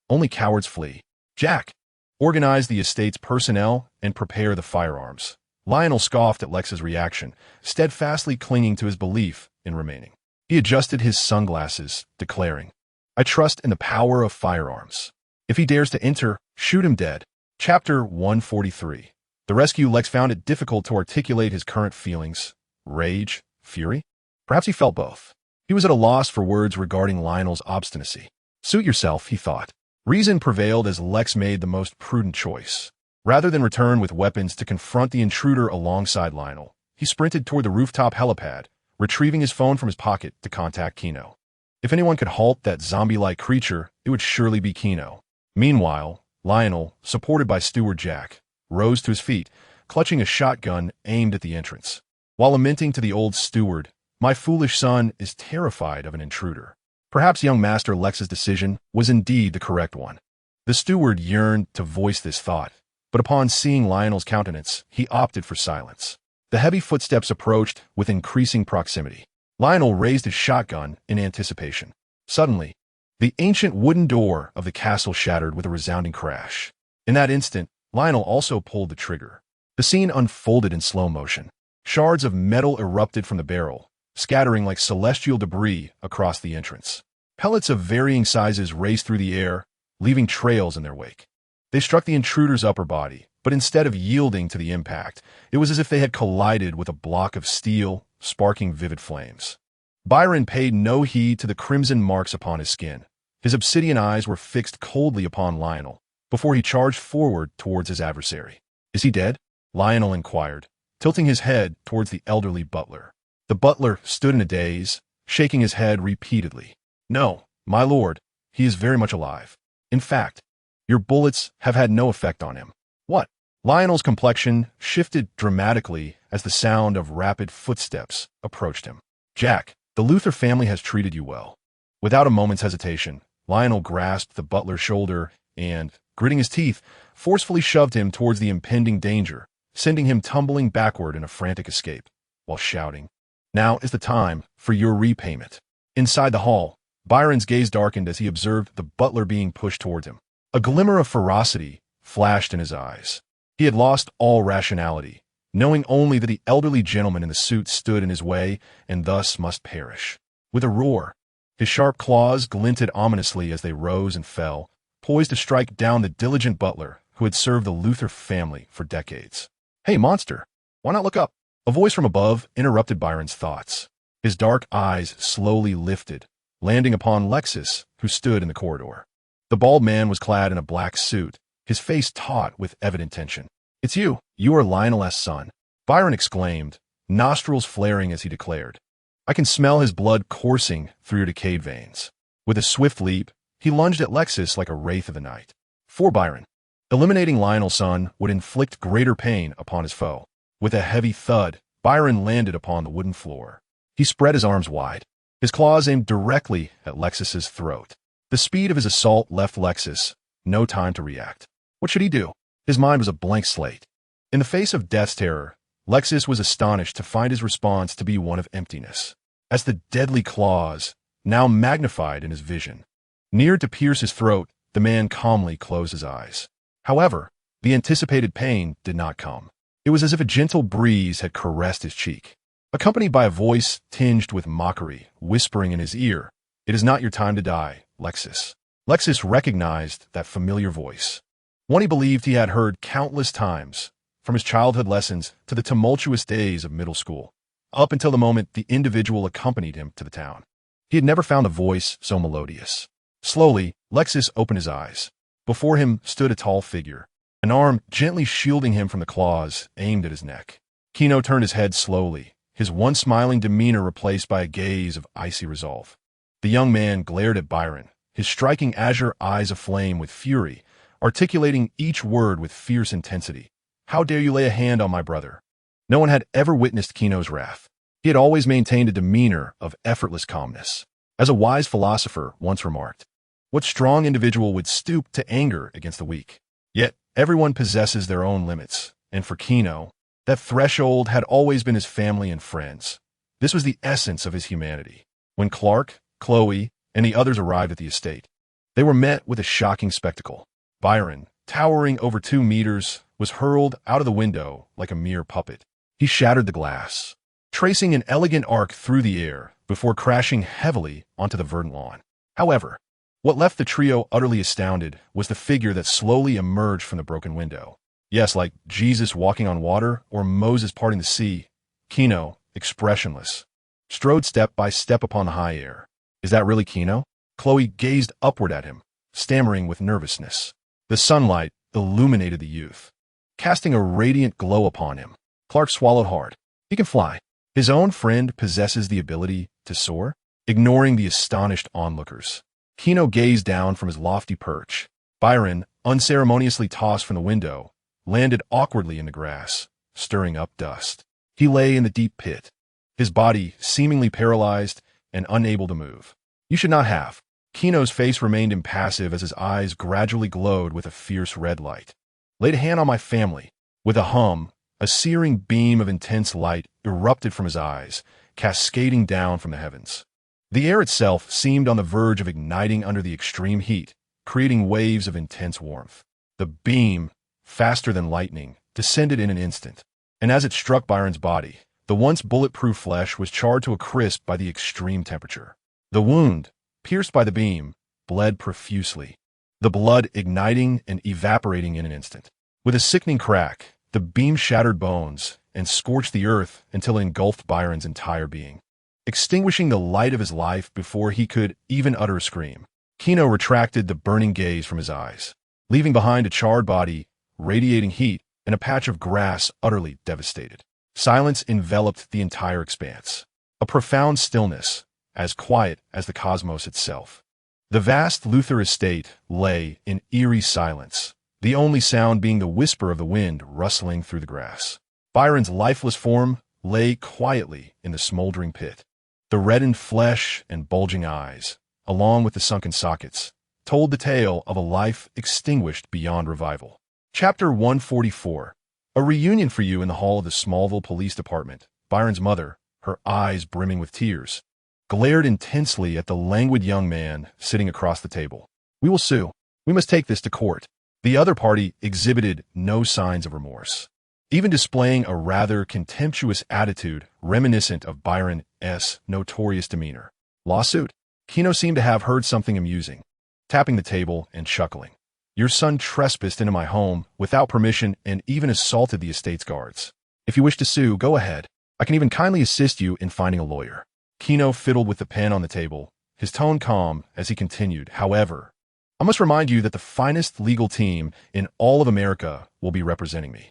Only cowards flee. "Jack, organize the estate's personnel and prepare the firearms." Lionel scoffed at Lex's reaction, steadfastly clinging to his belief in remaining. He adjusted his sunglasses, declaring, "I trust in the power of firearms. If he dares to enter, shoot him dead." Chapter 143. The rescue. Lex found it difficult to articulate his current feelings. Rage? Fury? Perhaps he felt both. He was at a loss for words regarding Lionel's obstinacy. "Suit yourself," he thought. Reason prevailed as Lex made the most prudent choice. Rather than return with weapons to confront the intruder alongside Lionel, he sprinted toward the rooftop helipad, retrieving his phone from his pocket to contact Gino. If anyone could halt that zombie-like creature, it would surely be Gino. Meanwhile, Lionel, supported by Steward Jack, rose to his feet, clutching a shotgun aimed at the entrance. While lamenting to the old steward, "My foolish son is terrified of an intruder." Perhaps young Master Lex's decision was indeed the correct one. The steward yearned to voice this thought, but upon seeing Lionel's countenance, he opted for silence. The heavy footsteps approached with increasing proximity. Lionel raised his shotgun in anticipation. Suddenly, the ancient wooden door of the castle shattered with a resounding crash. In that instant, Lionel also pulled the trigger. The scene unfolded in slow motion. Shards of metal erupted from the barrel, scattering like celestial debris across the entrance. Pellets of varying sizes raced through the air, leaving trails in their wake. They struck the intruder's upper body, but instead of yielding to the impact, it was as if they had collided with a block of steel, sparking vivid flames. Byron paid no heed to the crimson marks upon his skin. His obsidian eyes were fixed coldly upon Lionel, before he charged forward towards his adversary. "Is he dead?" Lionel inquired, tilting his head towards the elderly butler. The butler stood in a daze, shaking his head repeatedly. "No, my lord, he is very much alive. In fact, your bullets have had no effect on him." "What?" Lionel's complexion shifted dramatically as the sound of rapid footsteps approached him. "Jack, the Luthor family has treated you well." Without a moment's hesitation, Lionel grasped the butler's shoulder and, gritting his teeth, forcefully shoved him towards the impending danger, sending him tumbling backward in a frantic escape, while shouting, "Now is the time for your repayment." Inside the hall, Byron's gaze darkened as he observed the butler being pushed towards him. A glimmer of ferocity flashed in his eyes. He had lost all rationality, knowing only that the elderly gentleman in the suit stood in his way and thus must perish. With a roar, his sharp claws glinted ominously as they rose and fell, poised to strike down the diligent butler who had served the Luthor family for decades. "Hey, monster, why not look up?" A voice from above interrupted Byron's thoughts. His dark eyes slowly lifted, landing upon Lexus, who stood in the corridor. The bald man was clad in a black suit, his face taut with evident tension. "It's you. You are Lionel's son," Byron exclaimed, nostrils flaring as he declared. "I can smell his blood coursing through your decayed veins." With a swift leap, he lunged at Lexus like a wraith of the night. For Byron, eliminating Lionel's son would inflict greater pain upon his foe. With a heavy thud, Byron landed upon the wooden floor. He spread his arms wide, his claws aimed directly at Lexus's throat. The speed of his assault left Lexus no time to react. What should he do? His mind was a blank slate. In the face of death's terror, Lexus was astonished to find his response to be one of emptiness, as the deadly claws now magnified in his vision. Near to pierce his throat, the man calmly closed his eyes. However, the anticipated pain did not come. It was as if a gentle breeze had caressed his cheek, accompanied by a voice tinged with mockery, whispering in his ear, "It is not your time to die, Lexus." Lexus recognized that familiar voice, one he believed he had heard countless times, from his childhood lessons to the tumultuous days of middle school, up until the moment the individual accompanied him to the town. He had never found a voice so melodious. Slowly, Lexus opened his eyes. Before him stood a tall figure, an arm gently shielding him from the claws aimed at his neck. Gino turned his head slowly, his once smiling demeanor replaced by a gaze of icy resolve. The young man glared at Byron, his striking azure eyes aflame with fury, articulating each word with fierce intensity. "How dare you lay a hand on my brother?" No one had ever witnessed Gino's wrath. He had always maintained a demeanor of effortless calmness. As a wise philosopher once remarked, what strong individual would stoop to anger against the weak? Yet, everyone possesses their own limits, and for Gino, that threshold had always been his family and friends. This was the essence of his humanity. When Clark, Chloe, and the others arrived at the estate, they were met with a shocking spectacle. Byron, towering over 2 meters, was hurled out of the window like a mere puppet. He shattered the glass, tracing an elegant arc through the air before crashing heavily onto the verdant lawn. However, what left the trio utterly astounded was the figure that slowly emerged from the broken window. Yes, like Jesus walking on water or Moses parting the sea, Gino, expressionless, strode step by step upon the high air. Is that really Gino? Chloe gazed upward at him, stammering with nervousness. The sunlight illuminated the youth, casting a radiant glow upon him. Clark swallowed hard. He can fly. His own friend possesses the ability to soar? Ignoring the astonished onlookers, Gino gazed down from his lofty perch. Byron, unceremoniously tossed from the window, landed awkwardly in the grass, stirring up dust. He lay in the deep pit, his body seemingly paralyzed and unable to move. "You should not have." Gino's face remained impassive as his eyes gradually glowed with a fierce red light. "Laid a hand on my family." With a hum, a searing beam of intense light erupted from his eyes, cascading down from the heavens. The air itself seemed on the verge of igniting under the extreme heat, creating waves of intense warmth. The beam, faster than lightning, descended in an instant, and as it struck Byron's body, the once bulletproof flesh was charred to a crisp by the extreme temperature. The wound, pierced by the beam, bled profusely, the blood igniting and evaporating in an instant. With a sickening crack, the beam shattered bones and scorched the earth until it engulfed Byron's entire being, extinguishing the light of his life before he could even utter a scream. Gino retracted the burning gaze from his eyes, leaving behind a charred body, radiating heat, and a patch of grass utterly devastated. Silence enveloped the entire expanse, a profound stillness, as quiet as the cosmos itself. The vast Luthor estate lay in eerie silence, the only sound being the whisper of the wind rustling through the grass. Byron's lifeless form lay quietly in the smoldering pit. The reddened flesh and bulging eyes, along with the sunken sockets, told the tale of a life extinguished beyond revival. Chapter 144. A reunion for you in the hall of the Smallville Police Department. Byron's mother, her eyes brimming with tears, glared intensely at the languid young man sitting across the table. "We will sue. We must take this to court." The other party exhibited no signs of remorse, even displaying a rather contemptuous attitude reminiscent of Byron's notorious demeanor. "Lawsuit?" Gino seemed to have heard something amusing, tapping the table and chuckling. "Your son trespassed into my home without permission and even assaulted the estate's guards. If you wish to sue, go ahead. I can even kindly assist you in finding a lawyer." Gino fiddled with the pen on the table, his tone calm as he continued. "However, I must remind you that the finest legal team in all of America will be representing me,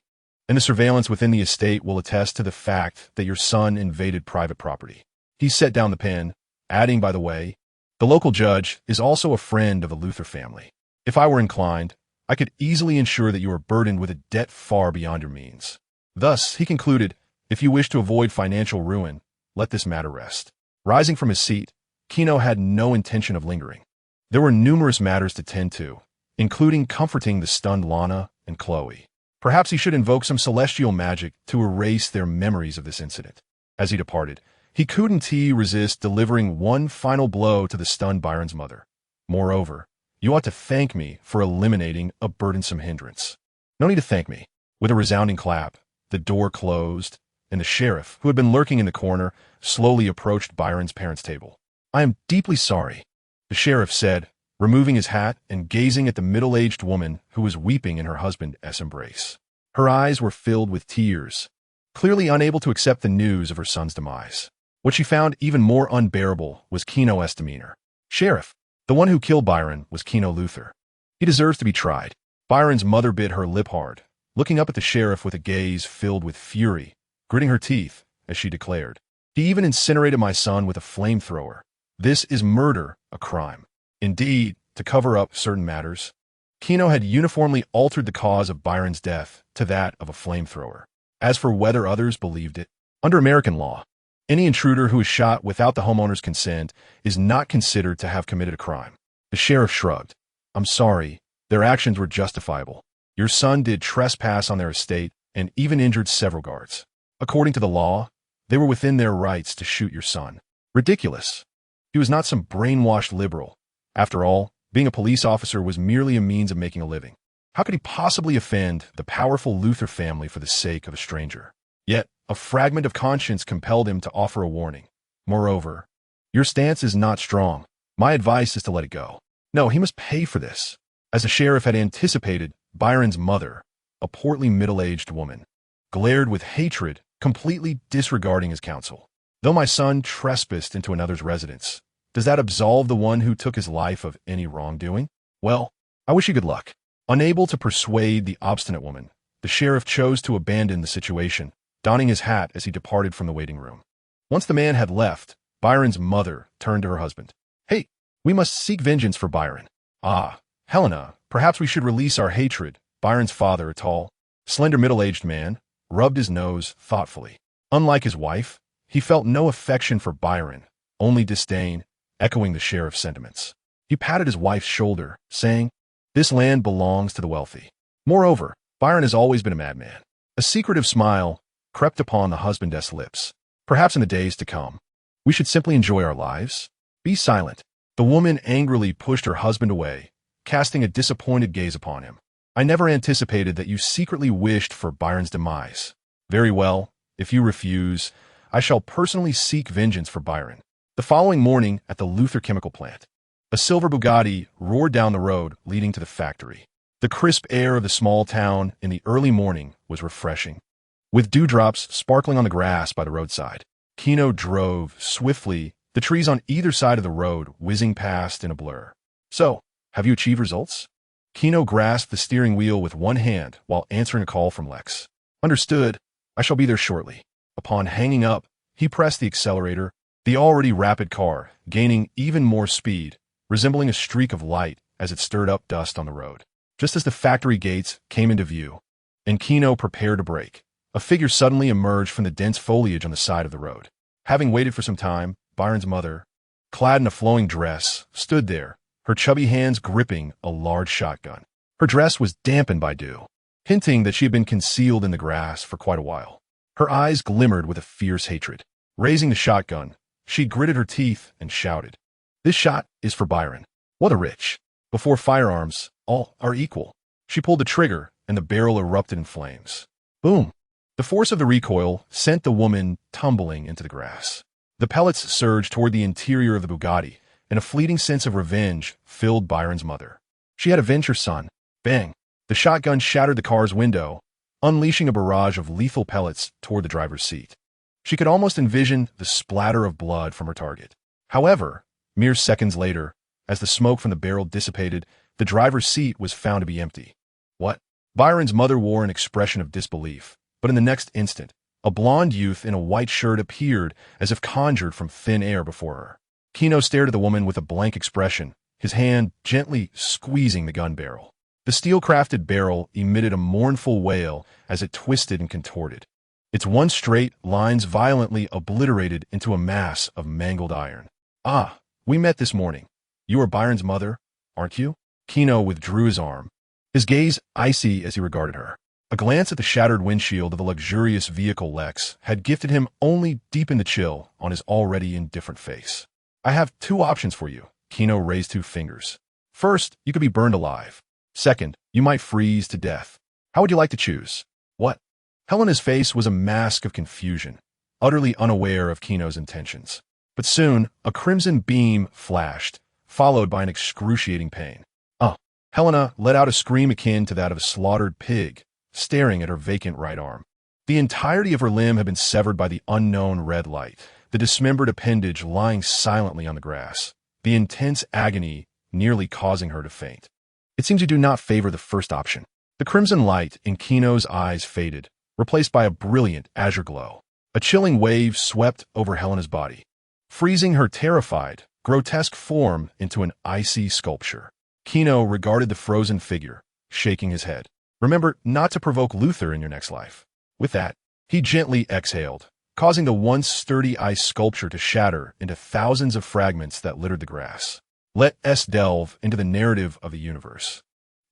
and the surveillance within the estate will attest to the fact that your son invaded private property." He set down the pen, adding, "By the way, the local judge is also a friend of the Luthor family. If I were inclined, I could easily ensure that you are burdened with a debt far beyond your means." Thus, he concluded, "If you wish to avoid financial ruin, let this matter rest." Rising from his seat, Gino had no intention of lingering. There were numerous matters to tend to, including comforting the stunned Lana and Chloe. Perhaps he should invoke some celestial magic to erase their memories of this incident. As he departed, he couldn't resist delivering one final blow to the stunned Byron's mother. "Moreover, you ought to thank me for eliminating a burdensome hindrance." "No need to thank me." With a resounding clap, the door closed, and the sheriff, who had been lurking in the corner, slowly approached Byron's parents' table. "I am deeply sorry," the sheriff said, removing his hat and gazing at the middle-aged woman who was weeping in her husband's embrace. Her eyes were filled with tears, clearly unable to accept the news of her son's demise. What she found even more unbearable was Gino's demeanor. "Sheriff, the one who killed Byron was Gino Luthor. He deserves to be tried." Byron's mother bit her lip hard, looking up at the sheriff with a gaze filled with fury, gritting her teeth as she declared, "He even incinerated my son with a flamethrower. This is murder, a crime." Indeed, to cover up certain matters, Gino had uniformly altered the cause of Byron's death to that of a flamethrower. As for whether others believed it, under American law, any intruder who is shot without the homeowner's consent is not considered to have committed a crime. The sheriff shrugged. "I'm sorry, their actions were justifiable. Your son did trespass on their estate and even injured several guards. According to the law, they were within their rights to shoot your son." Ridiculous. He was not some brainwashed liberal. After all, being a police officer was merely a means of making a living. How could he possibly offend the powerful Luthor family for the sake of a stranger? Yet, a fragment of conscience compelled him to offer a warning. "Moreover, your stance is not strong. My advice is to let it go." No, he must pay for this. As the sheriff had anticipated, Byron's mother, a portly middle-aged woman, glared with hatred, completely disregarding his counsel. "Though my son trespassed into another's residence, does that absolve the one who took his life of any wrongdoing? Well, I wish you good luck." Unable to persuade the obstinate woman, the sheriff chose to abandon the situation, donning his hat as he departed from the waiting room. Once the man had left, Byron's mother turned to her husband. "Hey, we must seek vengeance for Byron." "Ah, Helena, perhaps we should release our hatred." Byron's father, a tall, slender middle-aged man, rubbed his nose thoughtfully. Unlike his wife, he felt no affection for Byron, only disdain, echoing the sheriff's sentiments. He patted his wife's shoulder, saying, "This land belongs to the wealthy. Moreover, Byron has always been a madman." A secretive smile crept upon the husband's lips. "Perhaps in the days to come, we should simply enjoy our lives. Be silent." The woman angrily pushed her husband away, casting a disappointed gaze upon him. "I never anticipated that you secretly wished for Byron's demise. Very well, if you refuse, I shall personally seek vengeance for Byron." The following morning at the Luthor chemical plant, a silver Bugatti roared down the road leading to the factory. The crisp air of the small town in the early morning was refreshing, with dewdrops sparkling on the grass by the roadside. Gino drove swiftly, the trees on either side of the road whizzing past in a blur. "So, have you achieved results?" Gino grasped the steering wheel with one hand while answering a call from Lex. "Understood. I shall be there shortly." Upon hanging up, he pressed the accelerator, the already rapid car gaining even more speed, resembling a streak of light as it stirred up dust on the road. Just as the factory gates came into view, and Gino prepared to brake, a figure suddenly emerged from the dense foliage on the side of the road. Having waited for some time, Byron's mother, clad in a flowing dress, stood there, her chubby hands gripping a large shotgun. Her dress was dampened by dew, hinting that she had been concealed in the grass for quite a while. Her eyes glimmered with a fierce hatred. Raising the shotgun, she gritted her teeth and shouted, "This shot is for Byron. What a rich! Before firearms, all are equal." She pulled the trigger, and the barrel erupted in flames. Boom! The force of the recoil sent the woman tumbling into the grass. The pellets surged toward the interior of the Bugatti, and a fleeting sense of revenge filled Byron's mother. She had avenged her son. Bang! The shotgun shattered the car's window, unleashing a barrage of lethal pellets toward the driver's seat. She could almost envision the splatter of blood from her target. However, mere seconds later, as the smoke from the barrel dissipated, the driver's seat was found to be empty. What? Byron's mother wore an expression of disbelief, but in the next instant, a blond youth in a white shirt appeared as if conjured from thin air before her. Gino stared at the woman with a blank expression, his hand gently squeezing the gun barrel. The steel-crafted barrel emitted a mournful wail as it twisted and contorted, its one straight lines violently obliterated into a mass of mangled iron. "Ah, we met this morning. You are Byron's mother, aren't you?" Gino withdrew his arm, his gaze icy as he regarded her. A glance at the shattered windshield of the luxurious vehicle Lex had gifted him only deepened the chill on his already indifferent face. "I have two options for you." Gino raised two fingers. "First, you could be burned alive. Second, you might freeze to death. How would you like to choose?" "What?" Helena's face was a mask of confusion, utterly unaware of Gino's intentions. But soon, a crimson beam flashed, followed by an excruciating pain. "Oh!" Helena let out a scream akin to that of a slaughtered pig, staring at her vacant right arm. The entirety of her limb had been severed by the unknown red light, the dismembered appendage lying silently on the grass, the intense agony nearly causing her to faint. "It seems you do not favor the first option." The crimson light in Gino's eyes faded, replaced by a brilliant azure glow. A chilling wave swept over Helena's body, freezing her terrified, grotesque form into an icy sculpture. Gino regarded the frozen figure, shaking his head. "Remember not to provoke Luthor in your next life." With that, he gently exhaled, causing the once sturdy ice sculpture to shatter into thousands of fragments that littered the grass. "Let us delve into the narrative of the universe.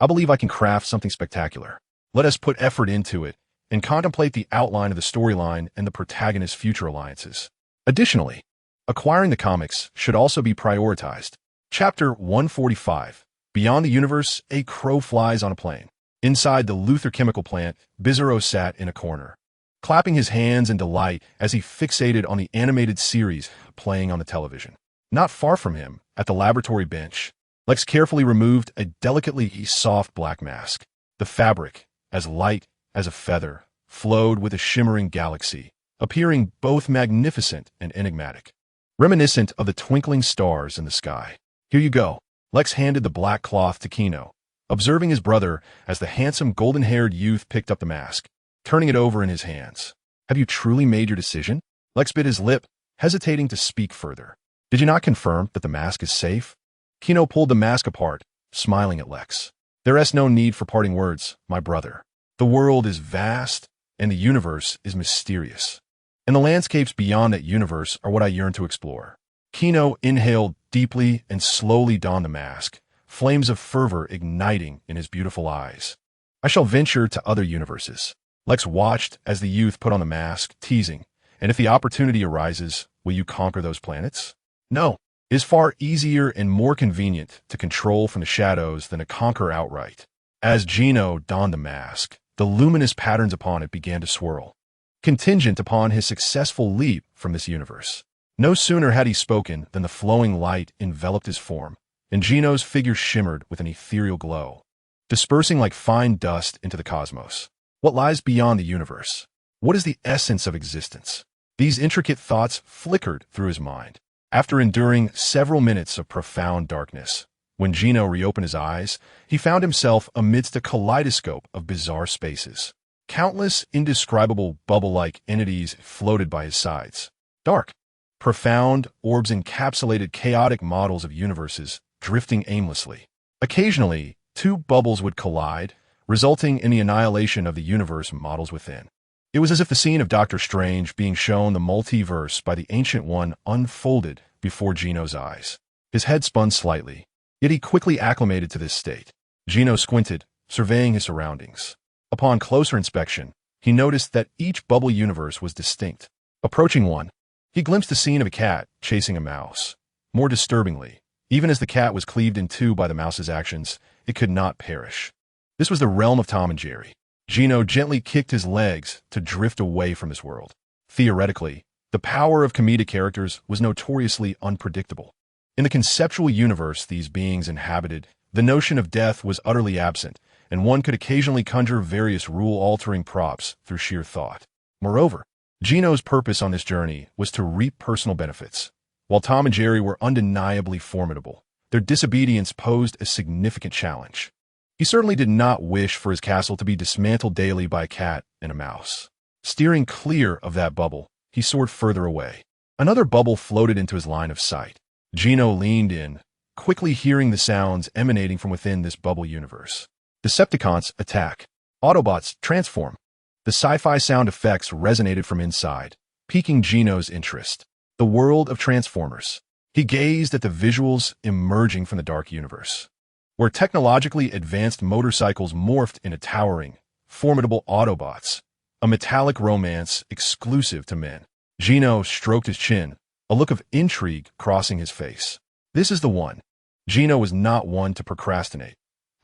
I believe I can craft something spectacular. Let us put effort into it and contemplate the outline of the storyline and the protagonist's future alliances." Additionally, acquiring the comics should also be prioritized. Chapter 145. Beyond the Universe, a crow flies on a plane. Inside the Luthor chemical plant, Bizarro sat in a corner, clapping his hands in delight as he fixated on the animated series playing on the television. Not far from him, at the laboratory bench, Lex carefully removed a delicately soft black mask. The fabric, as light as a feather, flowed with a shimmering galaxy, appearing both magnificent and enigmatic, reminiscent of the twinkling stars in the sky. "Here you go." Lex handed the black cloth to Gino, observing his brother as the handsome golden-haired youth picked up the mask, turning it over in his hands. "Have you truly made your decision?" Lex bit his lip, hesitating to speak further. "Did you not confirm that the mask is safe?" Gino pulled the mask apart, smiling at Lex. "There is no need for parting words, my brother. The world is vast, and the universe is mysterious. And the landscapes beyond that universe are what I yearn to explore." Gino inhaled deeply and slowly donned the mask, flames of fervor igniting in his beautiful eyes. "I shall venture to other universes." Lex watched as the youth put on the mask, teasing, "And if the opportunity arises, will you conquer those planets?" "No. It is far easier and more convenient to control from the shadows than to conquer outright." As Gino donned the mask, the luminous patterns upon it began to swirl, contingent upon his successful leap from this universe. No sooner had he spoken than the flowing light enveloped his form, and Gino's figure shimmered with an ethereal glow, dispersing like fine dust into the cosmos. What lies beyond the universe? What is the essence of existence? These intricate thoughts flickered through his mind. After enduring several minutes of profound darkness, when Gino reopened his eyes, he found himself amidst a kaleidoscope of bizarre spaces. Countless indescribable bubble-like entities floated by his sides. Dark, profound orbs encapsulated chaotic models of universes drifting aimlessly. Occasionally, two bubbles would collide, resulting in the annihilation of the universe models within. It was as if the scene of Doctor Strange being shown the multiverse by the Ancient One unfolded before Gino's eyes. His head spun slightly, yet he quickly acclimated to this state. Gino squinted, surveying his surroundings. Upon closer inspection, he noticed that each bubble universe was distinct. Approaching one, he glimpsed the scene of a cat chasing a mouse. More disturbingly, even as the cat was cleaved in two by the mouse's actions, it could not perish. This was the realm of Tom and Jerry. Gino gently kicked his legs to drift away from this world. Theoretically, the power of comedic characters was notoriously unpredictable. In the conceptual universe these beings inhabited, the notion of death was utterly absent, and one could occasionally conjure various rule-altering props through sheer thought. Moreover, Gino's purpose on this journey was to reap personal benefits. While Tom and Jerry were undeniably formidable, their disobedience posed a significant challenge. He certainly did not wish for his castle to be dismantled daily by a cat and a mouse. Steering clear of that bubble, he soared further away. Another bubble floated into his line of sight. Gino leaned in, quickly hearing the sounds emanating from within this bubble universe. Decepticons attack. Autobots transform. The sci-fi sound effects resonated from inside, piquing Gino's interest. The world of Transformers. He gazed at the visuals emerging from the dark universe, where technologically advanced motorcycles morphed into towering, formidable Autobots, a metallic romance exclusive to men. Gino stroked his chin, a look of intrigue crossing his face. This is the one. Gino was not one to procrastinate.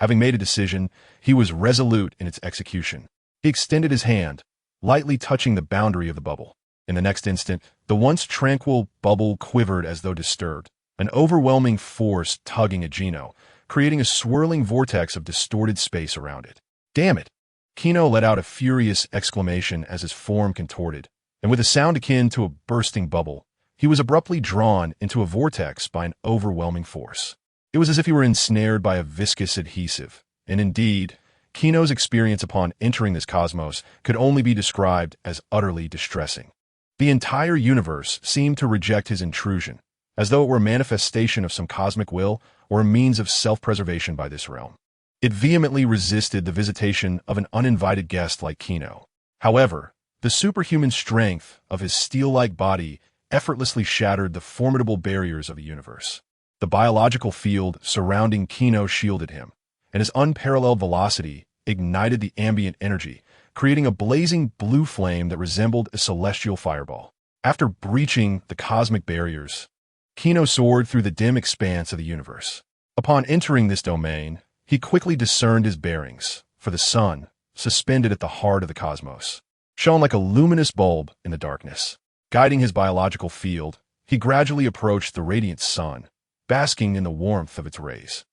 Having made a decision, he was resolute in its execution. He extended his hand, lightly touching the boundary of the bubble. In the next instant, the once tranquil bubble quivered as though disturbed, an overwhelming force tugging at Gino, creating a swirling vortex of distorted space around it. Damn it! Gino let out a furious exclamation as his form contorted, and with a sound akin to a bursting bubble, he was abruptly drawn into a vortex by an overwhelming force. It was as if he were ensnared by a viscous adhesive, and indeed, Gino's experience upon entering this cosmos could only be described as utterly distressing. The entire universe seemed to reject his intrusion, as though it were a manifestation of some cosmic will or a means of self-preservation by this realm. It vehemently resisted the visitation of an uninvited guest like Gino. However, the superhuman strength of his steel-like body effortlessly shattered the formidable barriers of the universe. The biological field surrounding Gino shielded him, and his unparalleled velocity ignited the ambient energy, creating a blazing blue flame that resembled a celestial fireball. After breaching the cosmic barriers, Gino soared through the dim expanse of the universe. Upon entering this domain, he quickly discerned his bearings, for the sun, suspended at the heart of the cosmos, shone like a luminous bulb in the darkness. Guiding his biological field, he gradually approached the radiant sun, basking in the warmth of its rays.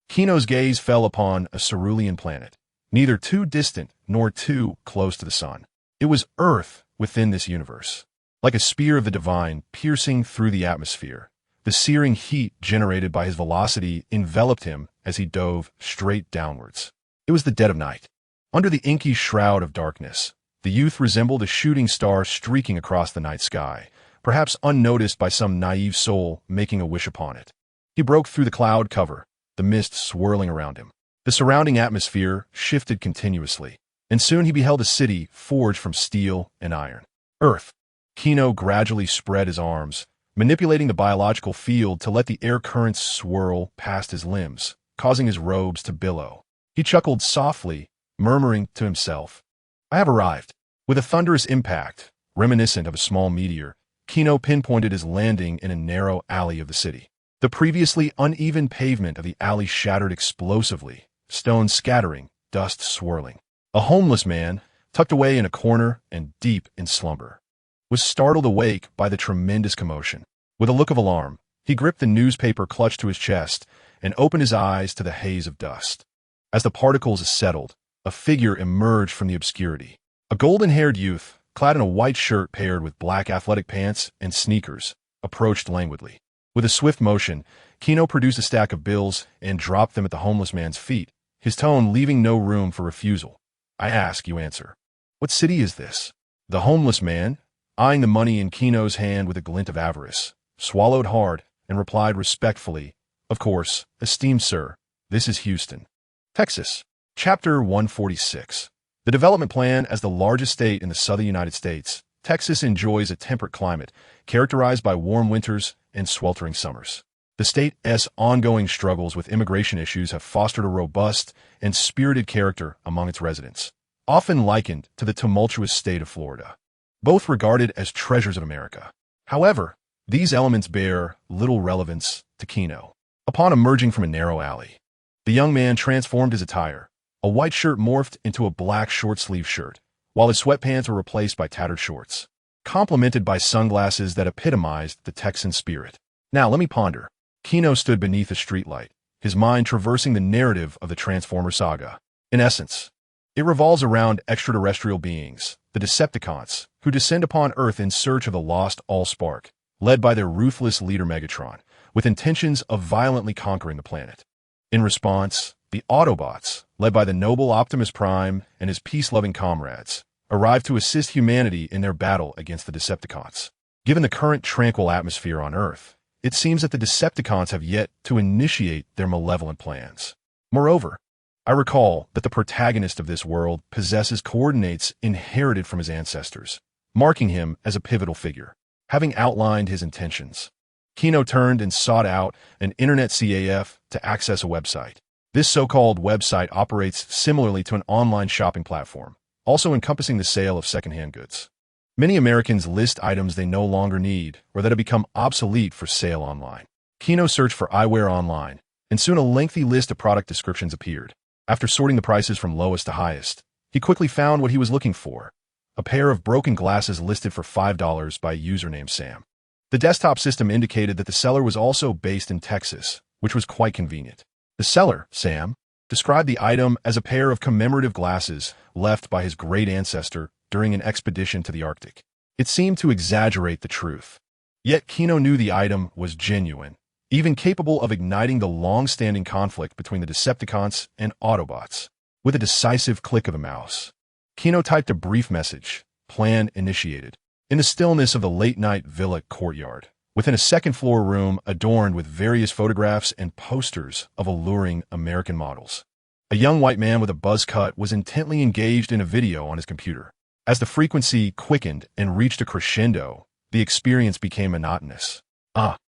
Gino's gaze fell upon a cerulean planet, neither too distant nor too close to the sun. It was Earth within this universe. Like a spear of the divine piercing through the atmosphere, the searing heat generated by his velocity enveloped him as he dove straight downwards. It was the dead of night. Under the inky shroud of darkness, the youth resembled a shooting star streaking across the night sky, perhaps unnoticed by some naive soul making a wish upon it. He broke through the cloud cover, the mist swirling around him. The surrounding atmosphere shifted continuously, and soon he beheld a city forged from steel and iron. Earth. Gino gradually spread his arms, manipulating the biological field to let the air currents swirl past his limbs, causing his robes to billow. He chuckled softly, murmuring to himself, "I have arrived." With a thunderous impact, reminiscent of a small meteor, Gino pinpointed his landing in a narrow alley of the city. The previously uneven pavement of the alley shattered explosively, stones scattering, dust swirling. A homeless man, tucked away in a corner and deep in slumber, was startled awake by the tremendous commotion. With a look of alarm, he gripped the newspaper clutched to his chest and opened his eyes to the haze of dust. As the particles settled, a figure emerged from the obscurity. A golden-haired youth, clad in a white shirt paired with black athletic pants and sneakers, approached languidly. With a swift motion, Gino produced a stack of bills and dropped them at the homeless man's feet, his tone leaving no room for refusal. "I ask, you answer. What city is this?" The homeless man, eyeing the money in Gino's hand with a glint of avarice, swallowed hard and replied respectfully, "Of course, esteemed sir, this is Houston, Texas." Chapter 146. The development plan as the largest state in the southern United States, Texas enjoys a temperate climate, characterized by warm winters and sweltering summers. The state's ongoing struggles with immigration issues have fostered a robust and spirited character among its residents, often likened to the tumultuous state of Florida, both regarded as treasures of America. However, these elements bear little relevance to Gino. Upon emerging from a narrow alley, the young man transformed his attire. A white shirt morphed into a black short-sleeved shirt, while his sweatpants were replaced by tattered shorts, complemented by sunglasses that epitomized the Texan spirit. Now let me ponder. Gino stood beneath a streetlight, his mind traversing the narrative of the Transformer saga. In essence, it revolves around extraterrestrial beings, the Decepticons, who descend upon Earth in search of the lost Allspark, led by their ruthless leader Megatron, with intentions of violently conquering the planet. In response, the Autobots, led by the noble Optimus Prime and his peace-loving comrades, arrive to assist humanity in their battle against the Decepticons. Given the current tranquil atmosphere on Earth, it seems that the Decepticons have yet to initiate their malevolent plans. Moreover, I recall that the protagonist of this world possesses coordinates inherited from his ancestors, marking him as a pivotal figure. Having outlined his intentions, Gino turned and sought out an internet CAF to access a website. This so-called website operates similarly to an online shopping platform, also encompassing the sale of secondhand goods. Many Americans list items they no longer need or that have become obsolete for sale online. Gino searched for eyewear online, and soon a lengthy list of product descriptions appeared. After sorting the prices from lowest to highest, he quickly found what he was looking for: a pair of broken glasses listed for $5 by a user named Sam. The desktop system indicated that the seller was also based in Texas, which was quite convenient. The seller, Sam, described the item as a pair of commemorative glasses left by his great ancestor during an expedition to the Arctic. It seemed to exaggerate the truth. Yet Gino knew the item was genuine, even capable of igniting the long-standing conflict between the Decepticons and Autobots. With a decisive click of a mouse, Gino typed a brief message, plan initiated, in the stillness of the late-night villa courtyard, within a second-floor room adorned with various photographs and posters of alluring American models. A young white man with a buzz cut was intently engaged in a video on his computer. As the frequency quickened and reached a crescendo, the experience became monotonous.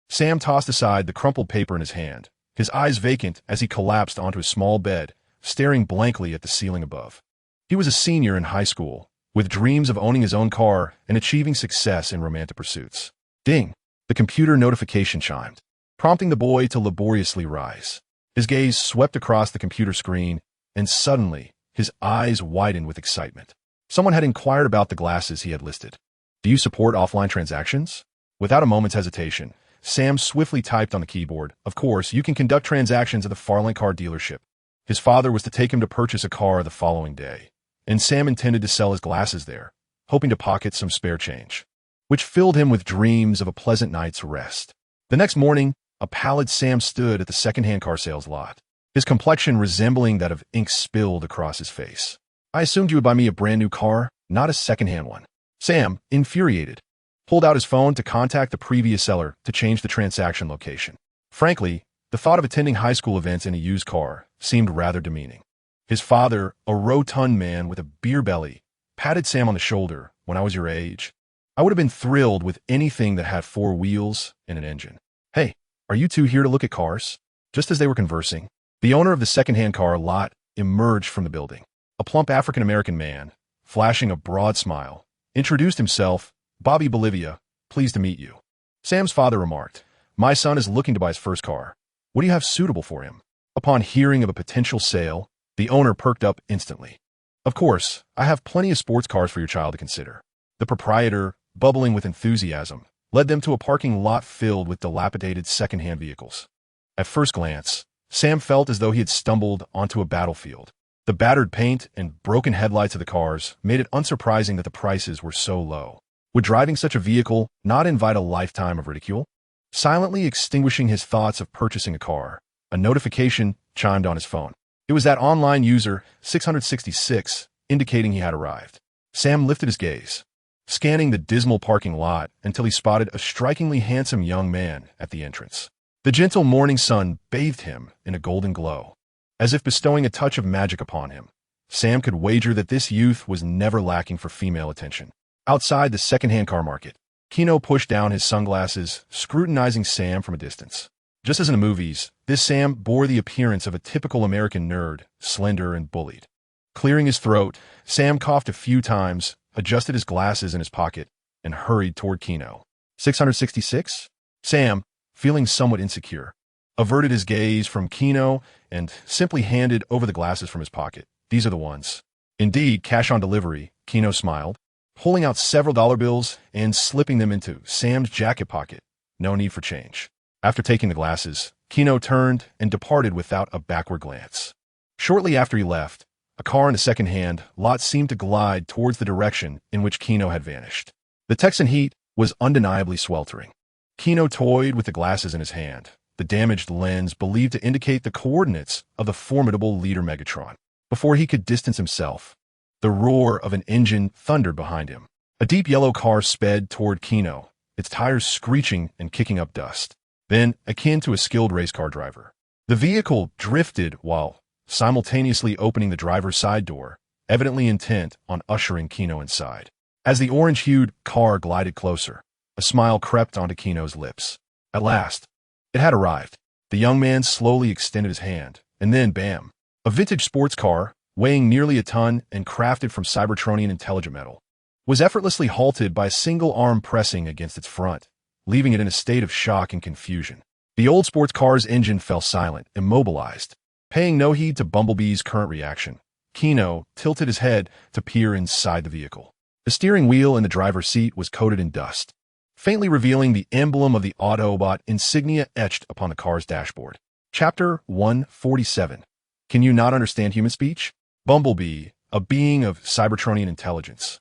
Sam tossed aside the crumpled paper in his hand, his eyes vacant as he collapsed onto his small bed, staring blankly at the ceiling above. He was a senior in high school, with dreams of owning his own car and achieving success in romantic pursuits. Ding! The computer notification chimed, prompting the boy to laboriously rise. His gaze swept across the computer screen, and suddenly, his eyes widened with excitement. Someone had inquired about the glasses he had listed. Do you support offline transactions? Without a moment's hesitation, Sam swiftly typed on the keyboard, of course, you can conduct transactions at the Farland car dealership. His father was to take him to purchase a car the following day, and Sam intended to sell his glasses there, hoping to pocket some spare change, which filled him with dreams of a pleasant night's rest. The next morning, a pallid Sam stood at the second-hand car sales lot, his complexion resembling that of ink spilled across his face. I assumed you would buy me a brand-new car, not a second-hand one. Sam, infuriated, pulled out his phone to contact the previous seller to change the transaction location. Frankly, the thought of attending high school events in a used car seemed rather demeaning. His father, a rotund man with a beer belly, patted Sam on the shoulder. When I was your age, I would have been thrilled with anything that had 4 wheels and an engine. Hey, are you two here to look at cars? Just as they were conversing, the owner of the second-hand car lot emerged from the building. A plump African-American man, flashing a broad smile, introduced himself, Bobby Bolivia, pleased to meet you. Sam's father remarked, my son is looking to buy his first car. What do you have suitable for him? Upon hearing of a potential sale, the owner perked up instantly. Of course, I have plenty of sports cars for your child to consider. The proprietor, bubbling with enthusiasm, led them to a parking lot filled with dilapidated second-hand vehicles. At first glance, Sam felt as though he had stumbled onto a battlefield. The battered paint and broken headlights of the cars made it unsurprising that the prices were so low. Would driving such a vehicle not invite a lifetime of ridicule? Silently extinguishing his thoughts of purchasing a car, a notification chimed on his phone. It was that online user, 666, indicating he had arrived. Sam lifted his gaze, scanning the dismal parking lot until he spotted a strikingly handsome young man at the entrance. The gentle morning sun bathed him in a golden glow, as if bestowing a touch of magic upon him. Sam could wager that this youth was never lacking for female attention. Outside the second-hand car market, Gino pushed down his sunglasses, scrutinizing Sam from a distance. Just as in the movies, this Sam bore the appearance of a typical American nerd, slender and bullied. Clearing his throat, Sam coughed a few times, adjusted his glasses in his pocket, and hurried toward Gino. 666? Sam, feeling somewhat insecure, averted his gaze from Gino and simply handed over the glasses from his pocket. These are the ones. Indeed, cash on delivery, Gino smiled, pulling out several dollar bills and slipping them into Sam's jacket pocket. No need for change. After taking the glasses, Gino turned and departed without a backward glance. Shortly after he left, a car in the second-hand lot seemed to glide towards the direction in which Gino had vanished. The Texan heat was undeniably sweltering. Gino toyed with the glasses in his hand, the damaged lens believed to indicate the coordinates of the formidable leader Megatron. Before he could distance himself, the roar of an engine thundered behind him. A deep yellow car sped toward Gino, its tires screeching and kicking up dust. Then, akin to a skilled race car driver, the vehicle drifted while simultaneously opening the driver's side door, evidently intent on ushering Gino inside. As the orange-hued car glided closer, a smile crept onto Gino's lips. At last, it had arrived. The young man slowly extended his hand, and then, bam! A vintage sports car, weighing nearly a ton and crafted from Cybertronian intelligent metal, was effortlessly halted by a single arm pressing against its front, leaving it in a state of shock and confusion. The old sports car's engine fell silent, immobilized. Paying no heed to Bumblebee's current reaction, Gino tilted his head to peer inside the vehicle. The steering wheel in the driver's seat was coated in dust, faintly revealing the emblem of the Autobot insignia etched upon the car's dashboard. Chapter 147. Can you not understand human speech? Bumblebee, a being of Cybertronian intelligence,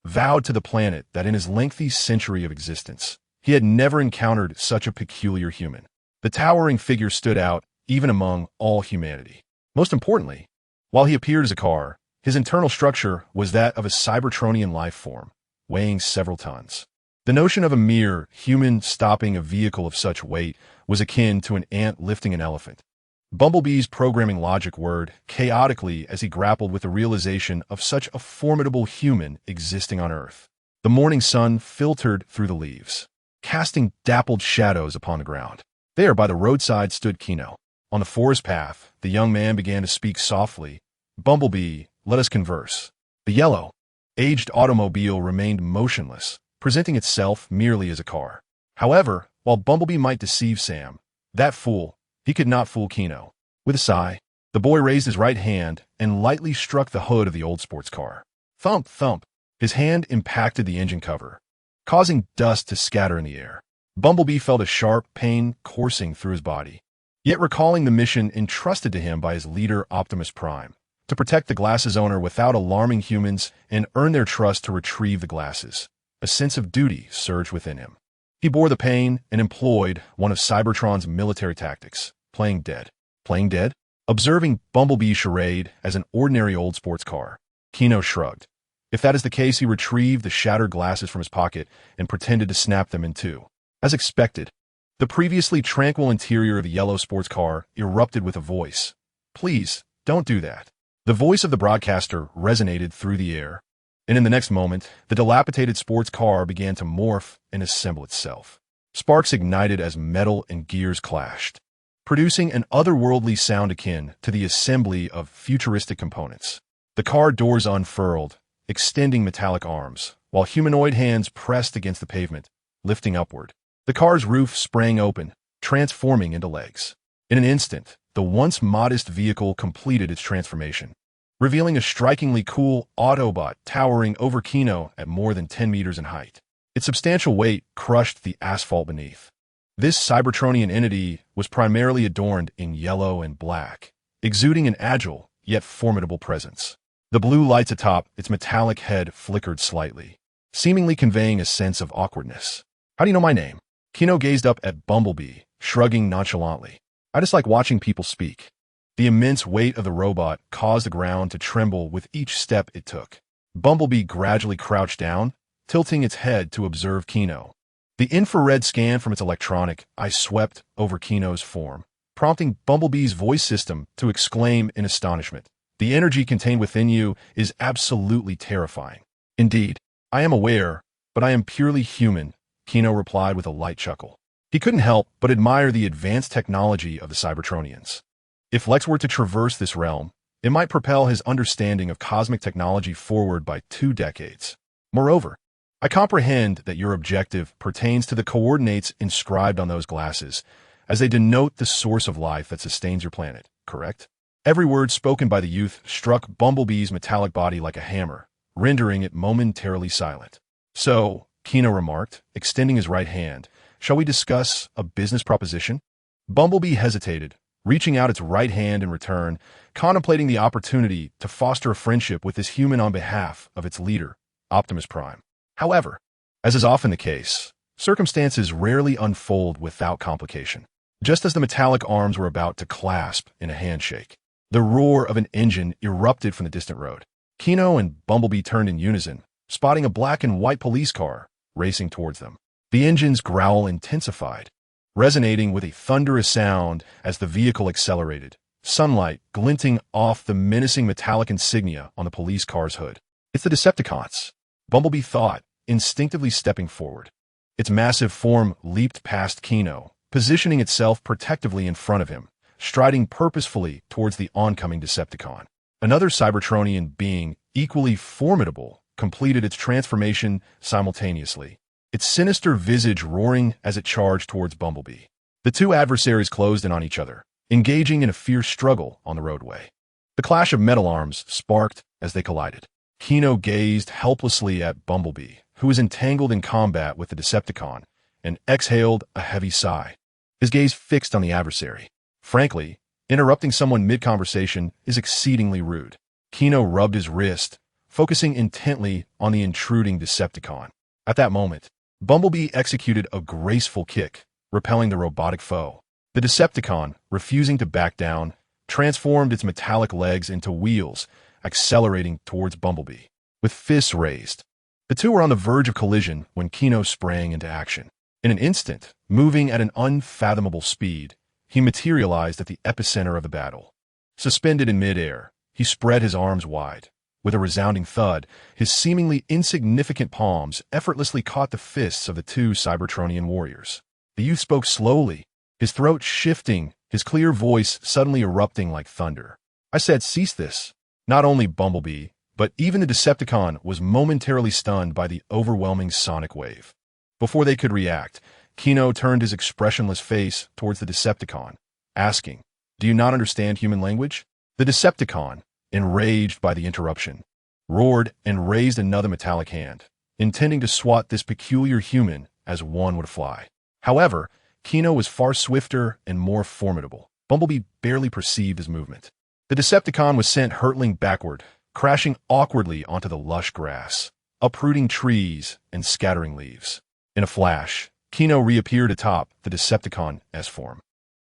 vowed to the planet that in his lengthy century of existence, he had never encountered such a peculiar human. The towering figure stood out even among all humanity. Most importantly, while he appeared as a car, his internal structure was that of a Cybertronian life form, weighing several tons. The notion of a mere human stopping a vehicle of such weight was akin to an ant lifting an elephant. Bumblebee's programming logic whirred chaotically as he grappled with the realization of such a formidable human existing on Earth. The morning sun filtered through the leaves, casting dappled shadows upon the ground. There, by the roadside, stood Gino. On the forest path, the young man began to speak softly. "Bumblebee, let us converse." The yellow, aged automobile remained motionless, presenting itself merely as a car. However, while Bumblebee might deceive Sam, that fool, he could not fool Gino. With a sigh, the boy raised his right hand and lightly struck the hood of the old sports car. Thump, thump. His hand impacted the engine cover, causing dust to scatter in the air. Bumblebee felt a sharp pain coursing through his body, yet recalling the mission entrusted to him by his leader Optimus Prime, to protect the glasses owner without alarming humans and earn their trust to retrieve the glasses. A sense of duty surged within him. He bore the pain and employed one of Cybertron's military tactics, playing dead. Playing dead? Observing Bumblebee's charade as an ordinary old sports car, Gino shrugged. If that is the case, he retrieved the shattered glasses from his pocket and pretended to snap them in two. As expected, the previously tranquil interior of the yellow sports car erupted with a voice. "Please, don't do that." The voice of the broadcaster resonated through the air, and in the next moment, the dilapidated sports car began to morph and assemble itself. Sparks ignited as metal and gears clashed, producing an otherworldly sound akin to the assembly of futuristic components. The car doors unfurled, extending metallic arms, while humanoid hands pressed against the pavement, lifting upward. The car's roof sprang open, transforming into legs. In an instant, the once modest vehicle completed its transformation, revealing a strikingly cool Autobot towering over Gino at more than 10 meters in height. Its substantial weight crushed the asphalt beneath. This Cybertronian entity was primarily adorned in yellow and black, exuding an agile yet formidable presence. The blue lights atop its metallic head flickered slightly, seemingly conveying a sense of awkwardness. "How do you know my name?" Gino gazed up at Bumblebee, shrugging nonchalantly. "I just like watching people speak." The immense weight of the robot caused the ground to tremble with each step it took. Bumblebee gradually crouched down, tilting its head to observe Gino. The infrared scan from its electronic eye swept over Gino's form, prompting Bumblebee's voice system to exclaim in astonishment. "The energy contained within you is absolutely terrifying." "Indeed, I am aware, but I am purely human," Gino replied with a light chuckle. He couldn't help but admire the advanced technology of the Cybertronians. If Lex were to traverse this realm, it might propel his understanding of cosmic technology forward by 2 decades. "Moreover, I comprehend that your objective pertains to the coordinates inscribed on those glasses, as they denote the source of life that sustains your planet, correct?" Every word spoken by the youth struck Bumblebee's metallic body like a hammer, rendering it momentarily silent. "So," Gino remarked, extending his right hand, "shall we discuss a business proposition?" Bumblebee hesitated, reaching out its right hand in return, contemplating the opportunity to foster a friendship with this human on behalf of its leader, Optimus Prime. However, as is often the case, circumstances rarely unfold without complication. Just as the metallic arms were about to clasp in a handshake, the roar of an engine erupted from the distant road. Gino and Bumblebee turned in unison, spotting a black and white police car racing towards them. The engine's growl intensified, resonating with a thunderous sound as the vehicle accelerated, sunlight glinting off the menacing metallic insignia on the police car's hood. "It's the Decepticons," Bumblebee thought, instinctively stepping forward. Its massive form leaped past Gino, positioning itself protectively in front of him, striding purposefully towards the oncoming Decepticon. Another Cybertronian being, equally formidable, completed its transformation simultaneously, its sinister visage roaring as it charged towards Bumblebee. The two adversaries closed in on each other, engaging in a fierce struggle on the roadway. The clash of metal arms sparked as they collided, Gino gazed helplessly at Bumblebee, who was entangled in combat with the Decepticon, and exhaled a heavy sigh, his gaze fixed on the adversary. Frankly, interrupting someone mid-conversation is exceedingly rude. Gino rubbed his wrist, focusing intently on the intruding Decepticon. At that moment, Bumblebee executed a graceful kick, repelling the robotic foe. The Decepticon, refusing to back down, transformed its metallic legs into wheels, accelerating towards Bumblebee. With fists raised, the two were on the verge of collision when Gino sprang into action. In an instant, moving at an unfathomable speed, he materialized at the epicenter of the battle. Suspended in midair, he spread his arms wide. With a resounding thud, his seemingly insignificant palms effortlessly caught the fists of the two Cybertronian warriors. The youth spoke slowly, his throat shifting, his clear voice suddenly erupting like thunder. I said, cease this. Not only Bumblebee, but even the Decepticon was momentarily stunned by the overwhelming sonic wave. Before they could react, Gino turned his expressionless face towards the Decepticon, asking, "Do you not understand human language?" The Decepticon, enraged by the interruption, roared and raised another metallic hand, intending to swat this peculiar human as one would fly. However, Gino was far swifter and more formidable. Bumblebee barely perceived his movement. The Decepticon was sent hurtling backward, crashing awkwardly onto the lush grass, uprooting trees and scattering leaves. In a flash, Gino reappeared atop the Decepticon S-form,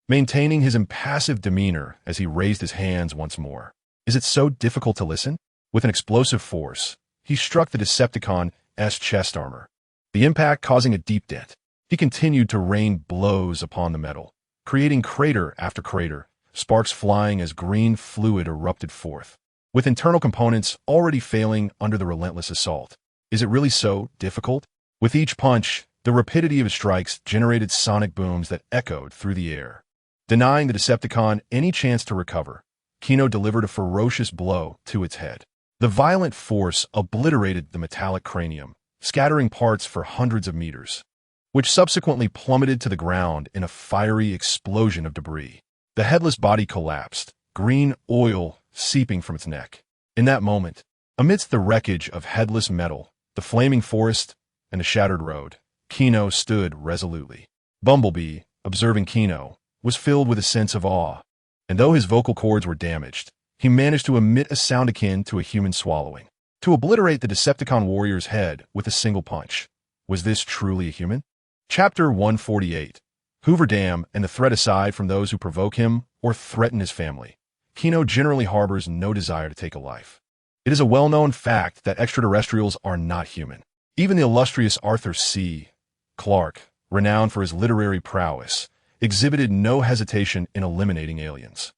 maintaining his impassive demeanor as he raised his hands once more. Is it so difficult to listen? With an explosive force, he struck the Decepticon S chest armor, the impact causing a deep dent. He continued to rain blows upon the metal, creating crater after crater, sparks flying as green fluid erupted forth, with internal components already failing under the relentless assault. Is it really so difficult? With each punch, the rapidity of his strikes generated sonic booms that echoed through the air. Denying the Decepticon any chance to recover, Gino delivered a ferocious blow to its head. The violent force obliterated the metallic cranium, scattering parts for hundreds of meters, which subsequently plummeted to the ground in a fiery explosion of debris. The headless body collapsed, green oil seeping from its neck. In that moment, amidst the wreckage of headless metal, the flaming forest, and the shattered road, Gino stood resolutely. Bumblebee, observing Gino, was filled with a sense of awe, and though his vocal cords were damaged, he managed to emit a sound akin to a human swallowing. To obliterate the Decepticon warrior's head with a single punch. Was this truly a human? Chapter 148. Hoover Dam and the threat aside from those who provoke him or threaten his family, Gino generally harbors no desire to take a life. It is a well-known fact that extraterrestrials are not human. Even the illustrious Arthur C. Clarke, renowned for his literary prowess, exhibited no hesitation in eliminating aliens.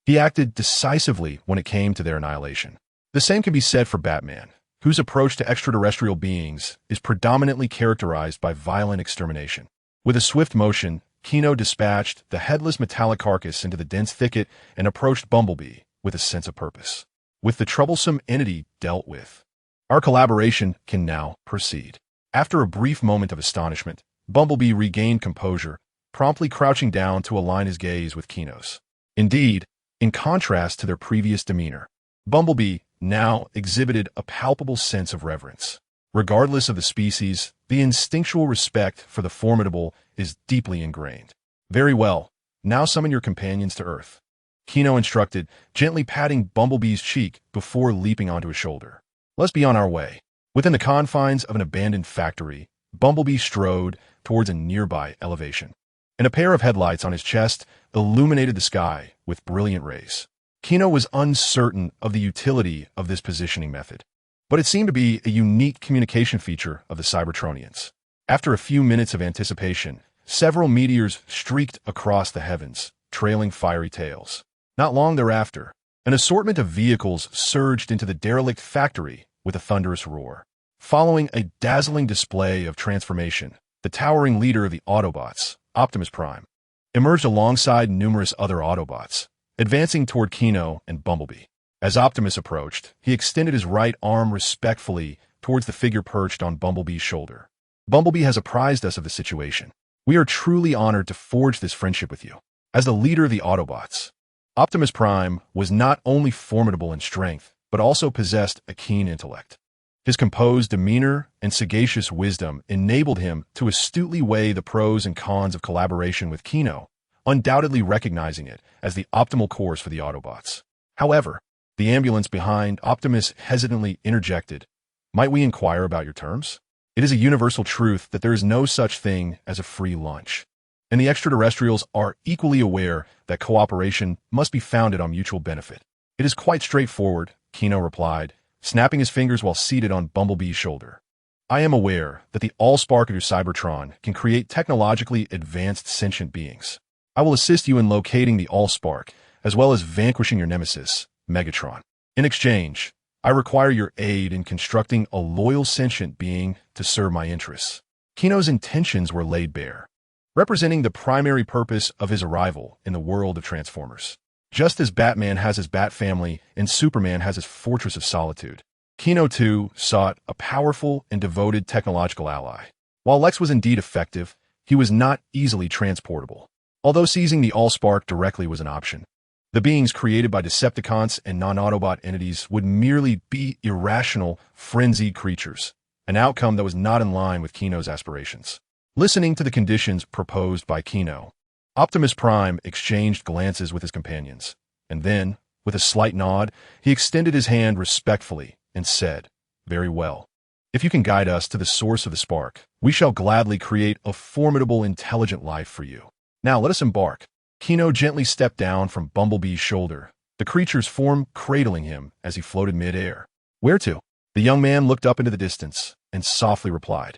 He acted decisively when it came to their annihilation. The same can be said for Batman, whose approach to extraterrestrial beings is predominantly characterized by violent extermination. With a swift motion, Gino dispatched the headless metallic carcass into the dense thicket and approached Bumblebee with a sense of purpose. With the troublesome entity dealt with, our collaboration can now proceed. After a brief moment of astonishment, Bumblebee regained composure, promptly crouching down to align his gaze with Gino's. Indeed, in contrast to their previous demeanor, Bumblebee now exhibited a palpable sense of reverence. Regardless of the species, the instinctual respect for the formidable is deeply ingrained. Very well, now summon your companions to Earth, Gino instructed, gently patting Bumblebee's cheek before leaping onto his shoulder. Let's be on our way. Within the confines of an abandoned factory, Bumblebee strode towards a nearby elevation, and a pair of headlights on his chest illuminated the sky with brilliant rays. Gino was uncertain of the utility of this positioning method, but it seemed to be a unique communication feature of the Cybertronians. After a few minutes of anticipation, several meteors streaked across the heavens, trailing fiery tails. Not long thereafter, an assortment of vehicles surged into the derelict factory with a thunderous roar. Following a dazzling display of transformation, the towering leader of the Autobots, Optimus Prime, emerged alongside numerous other Autobots, advancing toward Gino and Bumblebee. As Optimus approached, he extended his right arm respectfully towards the figure perched on Bumblebee's shoulder. Bumblebee has apprised us of the situation. We are truly honored to forge this friendship with you. As the leader of the Autobots, Optimus Prime was not only formidable in strength, but also possessed a keen intellect. His composed demeanor and sagacious wisdom enabled him to astutely weigh the pros and cons of collaboration with Gino, undoubtedly recognizing it as the optimal course for the Autobots. However, the ambulance behind Optimus hesitantly interjected, "Might we inquire about your terms? It is a universal truth that there is no such thing as a free lunch, and the extraterrestrials are equally aware that cooperation must be founded on mutual benefit." "It is quite straightforward," Gino replied, snapping his fingers while seated on Bumblebee's shoulder. "I am aware that the Allspark of your Cybertron can create technologically advanced sentient beings. I will assist you in locating the Allspark, as well as vanquishing your nemesis, Megatron. In exchange, I require your aid in constructing a loyal sentient being to serve my interests." Gino's intentions were laid bare, representing the primary purpose of his arrival in the world of Transformers. Just as Batman has his Bat family and Superman has his Fortress of Solitude, Gino too sought a powerful and devoted technological ally. While Lex was indeed effective, he was not easily transportable. Although seizing the Allspark directly was an option, the beings created by Decepticons and non-Autobot entities would merely be irrational, frenzied creatures, an outcome that was not in line with Gino's aspirations. Listening to the conditions proposed by Gino, Optimus Prime exchanged glances with his companions, and then, with a slight nod, he extended his hand respectfully and said, "Very well. If you can guide us to the source of the spark, we shall gladly create a formidable, intelligent life for you. Now let us embark." Gino gently stepped down from Bumblebee's shoulder, the creature's form cradling him as he floated mid-air. "Where to?" The young man looked up into the distance and softly replied,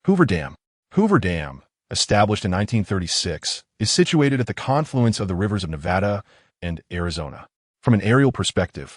"Hoover Dam." Hoover Dam, established in 1936, is situated at the confluence of the rivers of Nevada and Arizona. From an aerial perspective,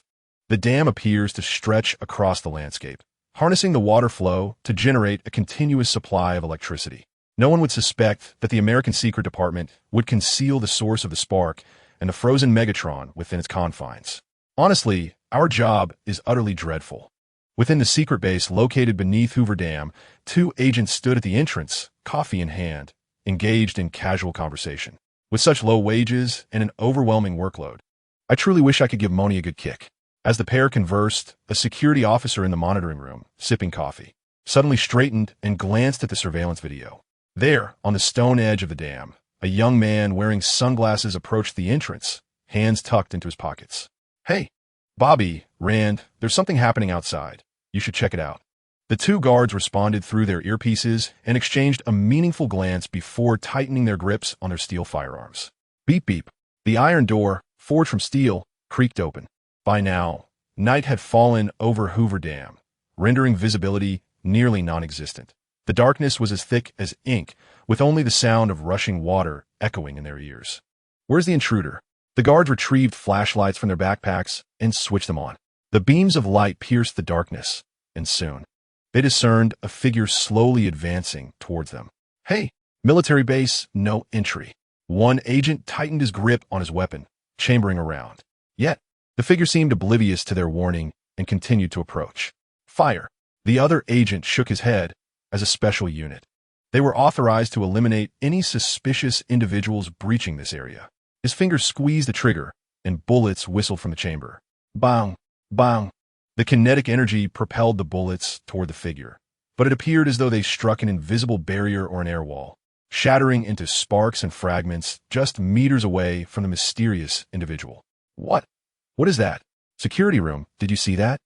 the dam appears to stretch across the landscape, harnessing the water flow to generate a continuous supply of electricity. No one would suspect that the American Secret Department would conceal the source of the spark and the frozen Megatron within its confines. Honestly, our job is utterly dreadful. Within the secret base located beneath Hoover Dam, 2 agents stood at the entrance, coffee in hand, engaged in casual conversation. With such low wages and an overwhelming workload, I truly wish I could give Moni a good kick. As the pair conversed, a security officer in the monitoring room, sipping coffee, suddenly straightened and glanced at the surveillance video. There, on the stone edge of the dam, a young man wearing sunglasses approached the entrance, hands tucked into his pockets. "Hey, Bobby, Rand, there's something happening outside. You should check it out." The 2 guards responded through their earpieces and exchanged a meaningful glance before tightening their grips on their steel firearms. Beep beep. The iron door, forged from steel, creaked open. By now, night had fallen over Hoover Dam, rendering visibility nearly non-existent. The darkness was as thick as ink, with only the sound of rushing water echoing in their ears. "Where's the intruder?" The guards retrieved flashlights from their backpacks and switched them on. The beams of light pierced the darkness, and soon, they discerned a figure slowly advancing towards them. "Hey, military base, no entry." One agent tightened his grip on his weapon, chambering around. Yet, the figure seemed oblivious to their warning and continued to approach. "Fire." The other agent shook his head. As a special unit, they were authorized to eliminate any suspicious individuals breaching this area. His fingers squeezed the trigger, and bullets whistled from the chamber. Bang! Bang! The kinetic energy propelled the bullets toward the figure, but it appeared as though they struck an invisible barrier or an air wall, shattering into sparks and fragments just meters away from the mysterious individual. What is that?" "Security room, did you see that?"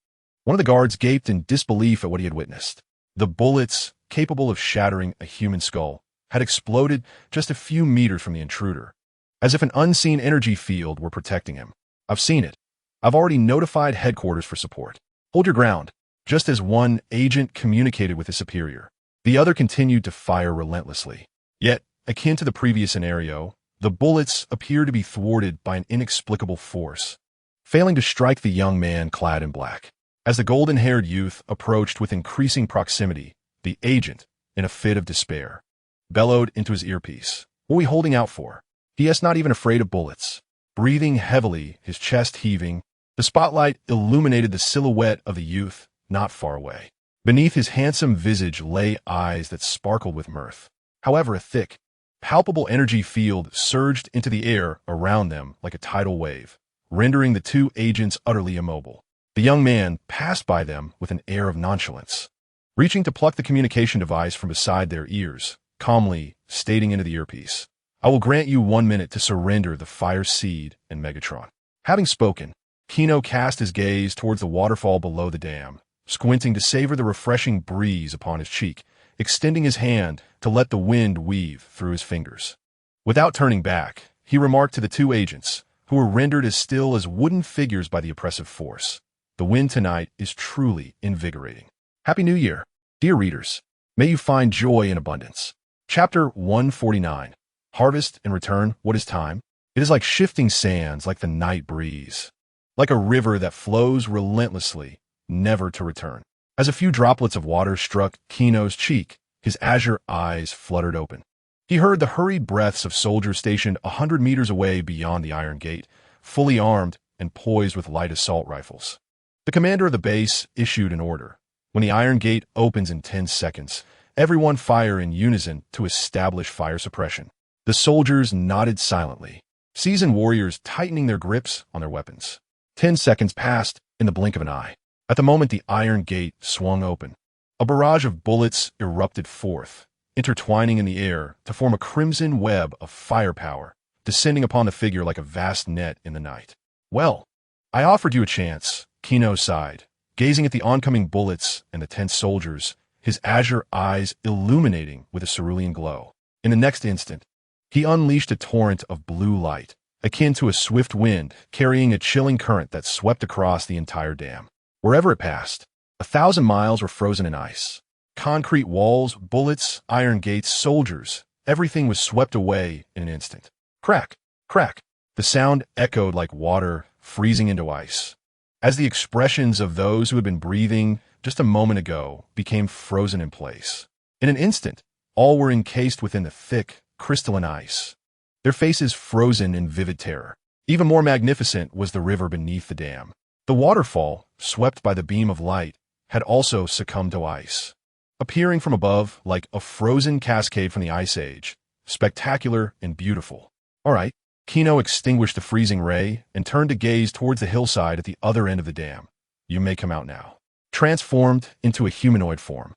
One of the guards gaped in disbelief at what he had witnessed. The bullets, capable of shattering a human skull, had exploded just a few meters from the intruder, as if an unseen energy field were protecting him. "I've seen it. I've already notified headquarters for support. Hold your ground." Just as one agent communicated with his superior, the other continued to fire relentlessly. Yet, akin to the previous scenario, the bullets appeared to be thwarted by an inexplicable force, failing to strike the young man clad in black. As the golden-haired youth approached with increasing proximity, the agent, in a fit of despair, bellowed into his earpiece, "What are we holding out for?" He is not even afraid of bullets. Breathing heavily, his chest heaving, the spotlight illuminated the silhouette of the youth not far away. Beneath his handsome visage lay eyes that sparkled with mirth. However, a thick, palpable energy field surged into the air around them like a tidal wave, rendering the 2 agents utterly immobile. The young man passed by them with an air of nonchalance, reaching to pluck the communication device from beside their ears, calmly stating into the earpiece, "I will grant you 1 minute to surrender the Fire Seed and Megatron." Having spoken, Gino cast his gaze towards the waterfall below the dam, squinting to savor the refreshing breeze upon his cheek, extending his hand to let the wind weave through his fingers. Without turning back, he remarked to the two agents, who were rendered as still as wooden figures by the oppressive force, "The wind tonight is truly invigorating." Happy New Year, dear readers. May you find joy in abundance. Chapter 149. Harvest and return. What is time? It is like shifting sands, like the night breeze, like a river that flows relentlessly, never to return. As a few droplets of water struck Gino's cheek, his azure eyes fluttered open. He heard the hurried breaths of soldiers stationed 100 meters away beyond the iron gate, fully armed and poised with light assault rifles. The commander of the base issued an order. When the iron gate opens in 10 seconds, everyone fire in unison to establish fire suppression. The soldiers nodded silently, seasoned warriors tightening their grips on their weapons. 10 seconds passed in the blink of an eye. At the moment the iron gate swung open, a barrage of bullets erupted forth, intertwining in the air to form a crimson web of firepower, descending upon the figure like a vast net in the night. "Well, I offered you a chance," Gino sighed, gazing at the oncoming bullets and the tense soldiers, his azure eyes illuminating with a cerulean glow. In the next instant, he unleashed a torrent of blue light, akin to a swift wind, carrying a chilling current that swept across the entire dam. Wherever it passed, 1,000 miles were frozen in ice. Concrete walls, bullets, iron gates, soldiers, everything was swept away in an instant. Crack, crack. The sound echoed like water freezing into ice, as the expressions of those who had been breathing just a moment ago became frozen in place. In an instant, all were encased within the thick, crystalline ice, their faces frozen in vivid terror. Even more magnificent was the river beneath the dam. The waterfall, swept by the beam of light, had also succumbed to ice, appearing from above like a frozen cascade from the Ice Age, spectacular and beautiful. "All right." Gino extinguished the freezing ray and turned to gaze towards the hillside at the other end of the dam. "You may come out now." Transformed into a humanoid form,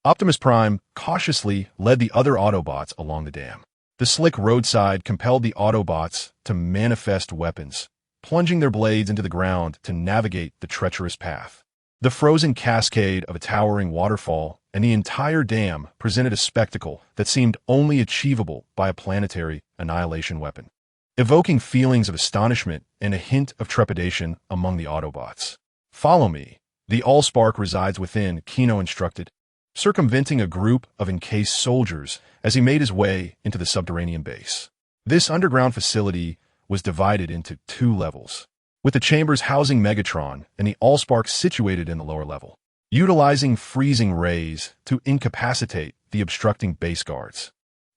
Optimus Prime cautiously led the other Autobots along the dam. The slick roadside compelled the Autobots to manifest weapons, plunging their blades into the ground to navigate the treacherous path. The frozen cascade of a towering waterfall and the entire dam presented a spectacle that seemed only achievable by a planetary annihilation weapon, evoking feelings of astonishment and a hint of trepidation among the Autobots. "Follow me. The Allspark resides within," Gino instructed, circumventing a group of encased soldiers as he made his way into the subterranean base. This underground facility was divided into 2 levels, with the chambers housing Megatron and the Allspark situated in the lower level, utilizing freezing rays to incapacitate the obstructing base guards.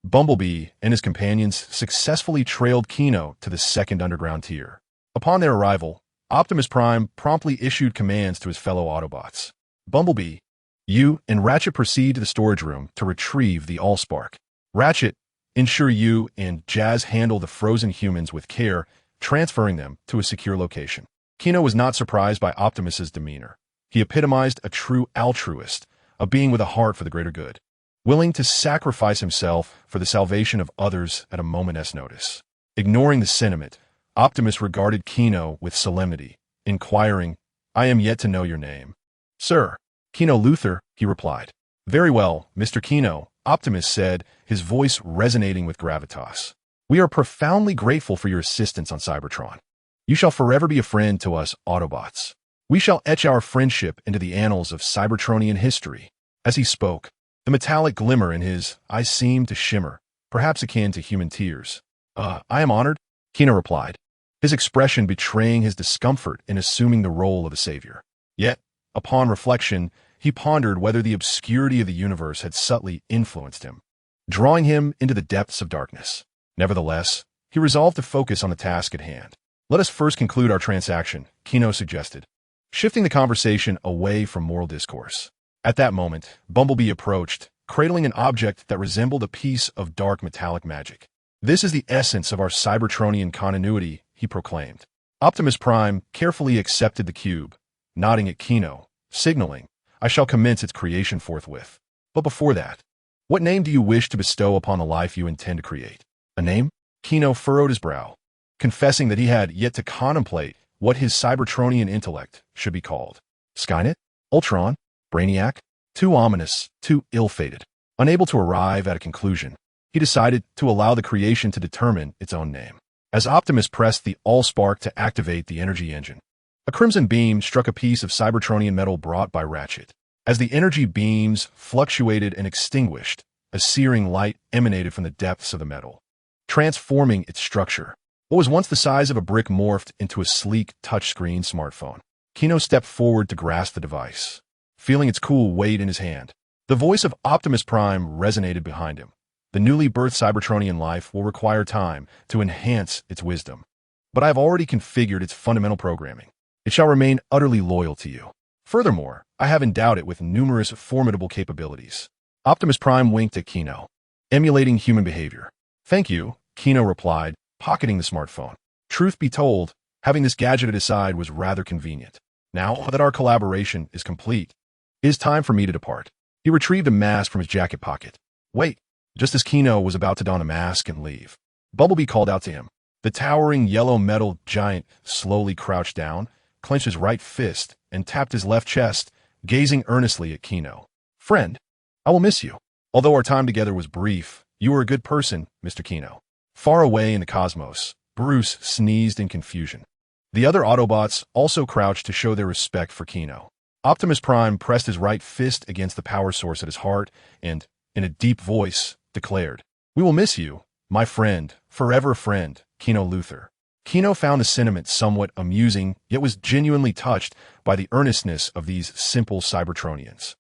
Bumblebee and his companions successfully trailed Gino to the second underground tier. Upon their arrival, Optimus Prime promptly issued commands to his fellow Autobots. "Bumblebee, you and Ratchet proceed to the storage room to retrieve the Allspark. Ratchet, ensure you and Jazz handle the frozen humans with care, transferring them to a secure location." Gino was not surprised by Optimus's demeanor. He epitomized a true altruist, a being with a heart for the greater good, willing to sacrifice himself for the salvation of others at a moment's notice. Ignoring the sentiment, Optimus regarded Gino with solemnity, inquiring, "I am yet to know your name." "Sir, Gino Luthor," he replied. "Very well, Mr. Gino," Optimus said, his voice resonating with gravitas. "We are profoundly grateful for your assistance on Cybertron. You shall forever be a friend to us Autobots. We shall etch our friendship into the annals of Cybertronian history." As he spoke, the metallic glimmer in his eyes seemed to shimmer, perhaps akin to human tears. I am honored," Gino replied, his expression betraying his discomfort in assuming the role of a savior. Yet, upon reflection, he pondered whether the obscurity of the universe had subtly influenced him, drawing him into the depths of darkness. Nevertheless, he resolved to focus on the task at hand. "Let us first conclude our transaction," Gino suggested, shifting the conversation away from moral discourse. At that moment, Bumblebee approached, cradling an object that resembled a piece of dark metallic magic. "This is the essence of our Cybertronian continuity," he proclaimed. Optimus Prime carefully accepted the cube, nodding at Gino, signaling, "I shall commence its creation forthwith. But before that, what name do you wish to bestow upon the life you intend to create?" "A name?" Gino furrowed his brow, confessing that he had yet to contemplate what his Cybertronian intellect should be called. Skynet? Ultron? Brainiac? Too ominous, too ill-fated. Unable to arrive at a conclusion, he decided to allow the creation to determine its own name. As Optimus pressed the Allspark to activate the energy engine, a crimson beam struck a piece of Cybertronian metal brought by Ratchet. As the energy beams fluctuated and extinguished, a searing light emanated from the depths of the metal, transforming its structure. What was once the size of a brick morphed into a sleek touchscreen smartphone. Gino stepped forward to grasp the device, feeling its cool weight in his hand. The voice of Optimus Prime resonated behind him. The newly birthed Cybertronian life will require time to enhance its wisdom, but I have already configured its fundamental programming. It shall remain utterly loyal to you. Furthermore, I have endowed it with numerous formidable capabilities. Optimus Prime winked at Gino, emulating human behavior. "Thank you," Gino replied, pocketing the smartphone. Truth be told, having this gadget at his side was rather convenient. Now that our collaboration is complete, it is time for me to depart. He retrieved a mask from his jacket pocket. "Wait." Just as Gino was about to don a mask and leave, Bumblebee called out to him. The towering yellow metal giant slowly crouched down, clenched his right fist, and tapped his left chest, gazing earnestly at Gino. "Friend, I will miss you. Although our time together was brief, you were a good person, Mr. Gino." Far away in the cosmos, Bruce sneezed in confusion. The other Autobots also crouched to show their respect for Gino. Optimus Prime pressed his right fist against the power source at his heart and, in a deep voice, declared, "We will miss you, my friend, forever friend, Gino Luthor." Gino found the sentiment somewhat amusing, yet was genuinely touched by the earnestness of these simple Cybertronians.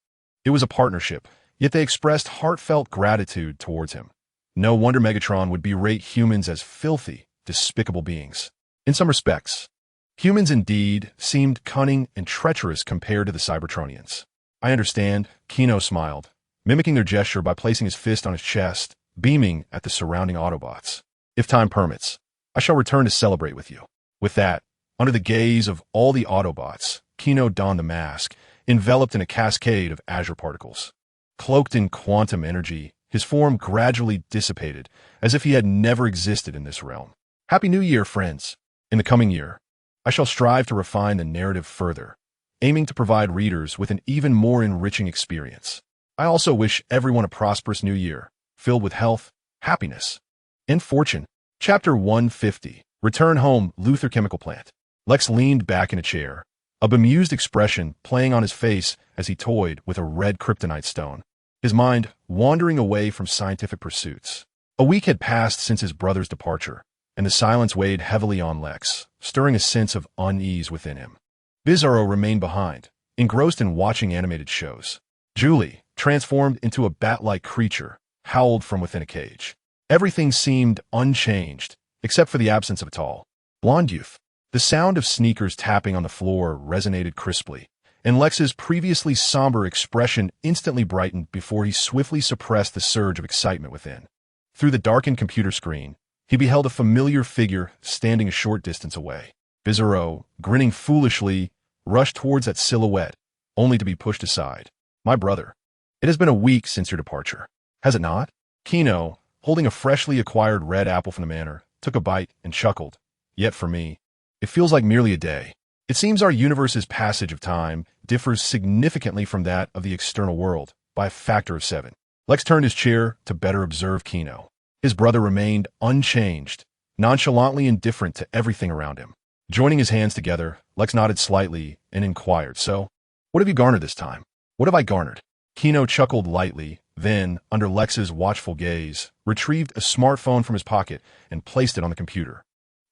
It was a partnership, yet they expressed heartfelt gratitude towards him. No wonder Megatron would berate humans as filthy, despicable beings. In some respects, humans indeed seemed cunning and treacherous compared to the Cybertronians. "I understand," Gino smiled, mimicking their gesture by placing his fist on his chest, beaming at the surrounding Autobots. "If time permits, I shall return to celebrate with you." With that, under the gaze of all the Autobots, Gino donned the mask, enveloped in a cascade of azure particles. Cloaked in quantum energy, his form gradually dissipated, as if he had never existed in this realm. "Happy New Year, friends! In the coming year, I shall strive to refine the narrative further, aiming to provide readers with an even more enriching experience. I also wish everyone a prosperous new year, filled with health, happiness, and fortune." Chapter 150. Return home, Luthor Chemical Plant. Lex leaned back in a chair, a bemused expression playing on his face as he toyed with a red kryptonite stone, his mind wandering away from scientific pursuits. A week had passed since his brother's departure, and the silence weighed heavily on Lex, stirring a sense of unease within him. Bizarro remained behind, engrossed in watching animated shows. Julie, transformed into a bat-like creature, howled from within a cage. Everything seemed unchanged, except for the absence of a tall, blonde youth. The sound of sneakers tapping on the floor resonated crisply, and Lex's previously somber expression instantly brightened before he swiftly suppressed the surge of excitement within. Through the darkened computer screen, he beheld a familiar figure standing a short distance away. Bizarro, grinning foolishly, rushed towards that silhouette, only to be pushed aside. "My brother, it has been a week since your departure, has it not?" Gino, holding a freshly acquired red apple from the manor, took a bite and chuckled. "Yet for me, it feels like merely a day. It seems our universe's passage of time differs significantly from that of the external world by a factor of 7. Lex turned his chair to better observe Gino. His brother remained unchanged, nonchalantly indifferent to everything around him. Joining his hands together, Lex nodded slightly and inquired, "So, what have you garnered this time?" "What have I garnered?" Gino chuckled lightly, then, under Lex's watchful gaze, retrieved a smartphone from his pocket and placed it on the computer.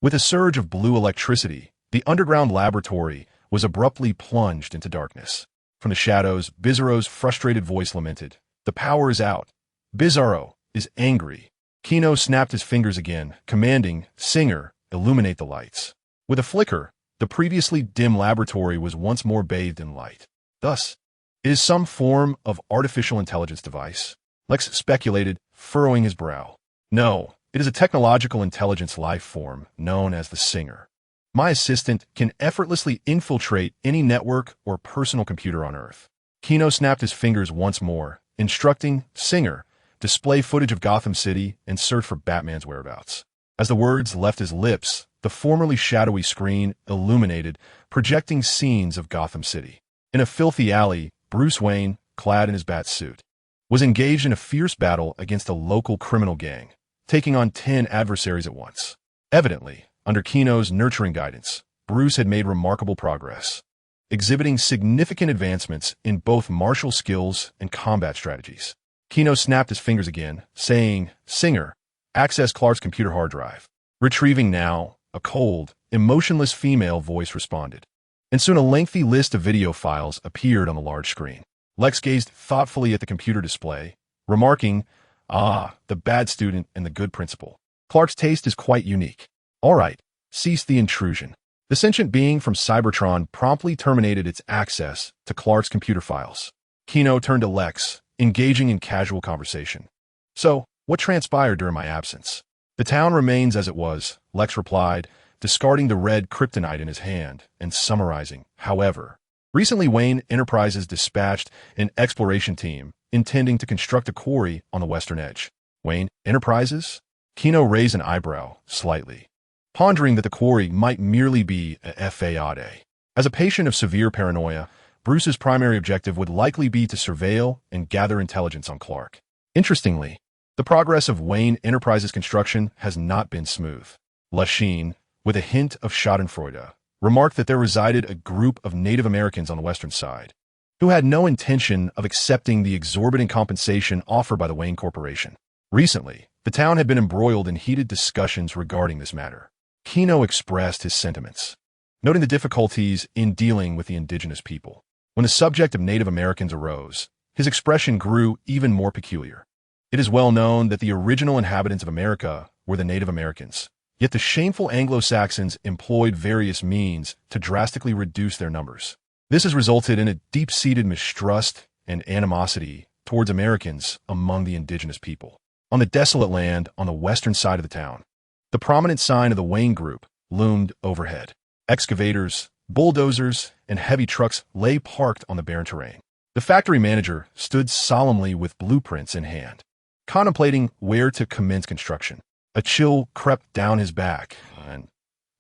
With a surge of blue electricity, the underground laboratory was abruptly plunged into darkness. From the shadows, Bizarro's frustrated voice lamented, "The power is out. Bizarro is angry." Gino snapped his fingers again, commanding, "Singer, illuminate the lights." With a flicker, the previously dim laboratory was once more bathed in light. Thus, it is some form of artificial intelligence device, Lex speculated, furrowing his brow. "No, it is a technological intelligence life form known as the Singer. My assistant can effortlessly infiltrate any network or personal computer on Earth. Gino snapped his fingers once more, instructing Singer, display footage of Gotham City and search for Batman's whereabouts. As the words left his lips, the formerly shadowy screen illuminated, projecting scenes of Gotham City. In a filthy alley, Bruce Wayne, clad in his bat suit, was engaged in a fierce battle against a local criminal gang, taking on 10 adversaries at once. Evidently, under Gino's nurturing guidance, Bruce had made remarkable progress, exhibiting significant advancements in both martial skills and combat strategies. Gino snapped his fingers again, saying, Singer, access Clark's computer hard drive. Retrieving now, a cold, emotionless female voice responded. And soon a lengthy list of video files appeared on the large screen. Lex gazed thoughtfully at the computer display, remarking, the bad student and the good principal. Clark's taste is quite unique. All right, cease the intrusion. The sentient being from Cybertron promptly terminated its access to Clark's computer files. Gino turned to Lex, engaging in casual conversation. So, what transpired during my absence? The town remains as it was, Lex replied, discarding the red kryptonite in his hand and summarizing. However, recently Wayne Enterprises dispatched an exploration team intending to construct a quarry on the western edge. Wayne Enterprises? Gino raised an eyebrow slightly, pondering that the quarry might merely be a fade. As a patient of severe paranoia, Bruce's primary objective would likely be to surveil and gather intelligence on Clark. Interestingly, the progress of Wayne Enterprises construction has not been smooth. Lachine, with a hint of schadenfreude, remarked that there resided a group of Native Americans on the western side, who had no intention of accepting the exorbitant compensation offered by the Wayne Corporation. Recently, the town had been embroiled in heated discussions regarding this matter. Gino expressed his sentiments, noting the difficulties in dealing with the indigenous people. When the subject of Native Americans arose, his expression grew even more peculiar. It is well known that the original inhabitants of America were the Native Americans, yet the shameful Anglo-Saxons employed various means to drastically reduce their numbers. This has resulted in a deep-seated mistrust and animosity towards Americans among the indigenous people. On the desolate land on the western side of the town, the prominent sign of the Wayne Group loomed overhead. Excavators, bulldozers, and heavy trucks lay parked on the barren terrain. The factory manager stood solemnly with blueprints in hand, contemplating where to commence construction. A chill crept down his back, and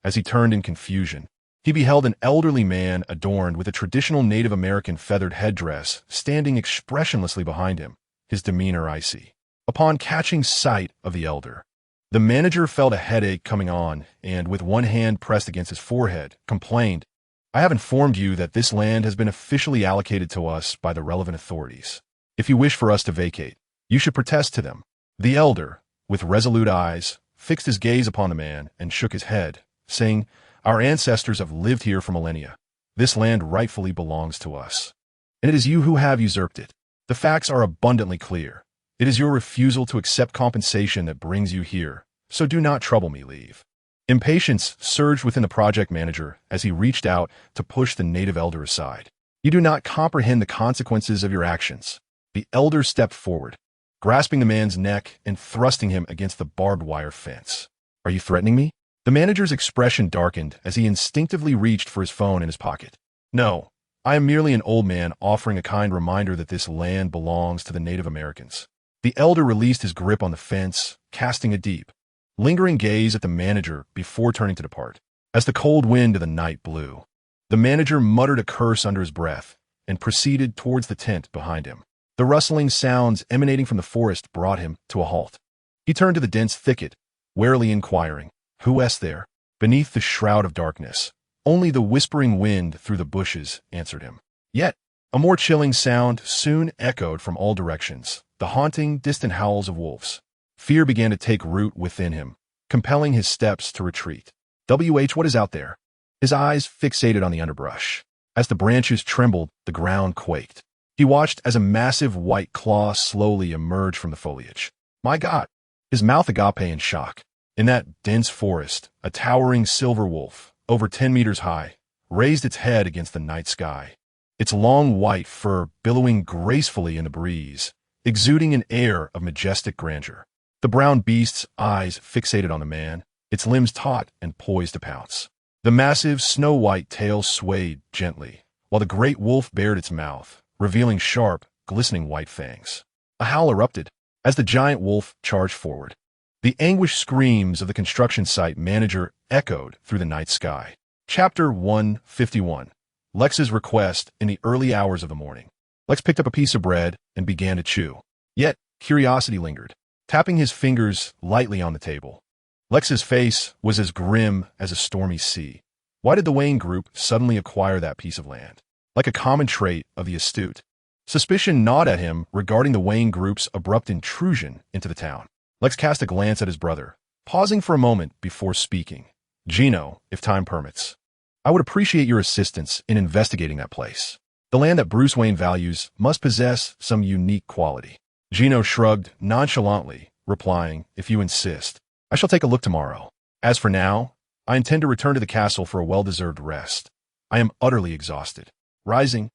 as he turned in confusion, he beheld an elderly man adorned with a traditional Native American feathered headdress standing expressionlessly behind him, his demeanor icy. Upon catching sight of the elder, the manager felt a headache coming on and, with one hand pressed against his forehead, complained, I have informed you that this land has been officially allocated to us by the relevant authorities. If you wish for us to vacate, you should protest to them. The elder, with resolute eyes, fixed his gaze upon the man and shook his head, saying, Our ancestors have lived here for millennia. This land rightfully belongs to us, and it is you who have usurped it. The facts are abundantly clear. It is your refusal to accept compensation that brings you here, so do not trouble me, leave. Impatience surged within the project manager as he reached out to push the native elder aside. You do not comprehend the consequences of your actions. The elder stepped forward, grasping the man's neck and thrusting him against the barbed wire fence. Are you threatening me? The manager's expression darkened as he instinctively reached for his phone in his pocket. No, I am merely an old man offering a kind reminder that this land belongs to the Native Americans. The elder released his grip on the fence, casting a deep, lingering gaze at the manager before turning to depart. As the cold wind of the night blew, the manager muttered a curse under his breath and proceeded towards the tent behind him. The rustling sounds emanating from the forest brought him to a halt. He turned to the dense thicket, warily inquiring, Who is there? Beneath the shroud of darkness, only the whispering wind through the bushes answered him. Yet, a more chilling sound soon echoed from all directions, the haunting, distant howls of wolves. Fear began to take root within him, compelling his steps to retreat. What is out there? His eyes fixated on the underbrush. As the branches trembled, the ground quaked. He watched as a massive white claw slowly emerged from the foliage. My God! His mouth agape in shock. In that dense forest, a towering silver wolf, over 10 meters high, raised its head against the night sky, its long white fur billowing gracefully in the breeze, exuding an air of majestic grandeur. The brown beast's eyes fixated on the man, its limbs taut and poised to pounce. The massive, snow-white tail swayed gently, while the great wolf bared its mouth, revealing sharp, glistening white fangs. A howl erupted as the giant wolf charged forward. The anguished screams of the construction site manager echoed through the night sky. Chapter 151. Lex's request in the early hours of the morning. Lex picked up a piece of bread and began to chew. Yet, curiosity lingered, tapping his fingers lightly on the table. Lex's face was as grim as a stormy sea. Why did the Wayne Group suddenly acquire that piece of land? Like a common trait of the astute, suspicion gnawed at him regarding the Wayne Group's abrupt intrusion into the town. Lex cast a glance at his brother, pausing for a moment before speaking. Gino, if time permits, I would appreciate your assistance in investigating that place. The land that Bruce Wayne values must possess some unique quality. Gino shrugged nonchalantly, replying, if you insist, I shall take a look tomorrow. As for now, I intend to return to the castle for a well-deserved rest. I am utterly exhausted. Rising,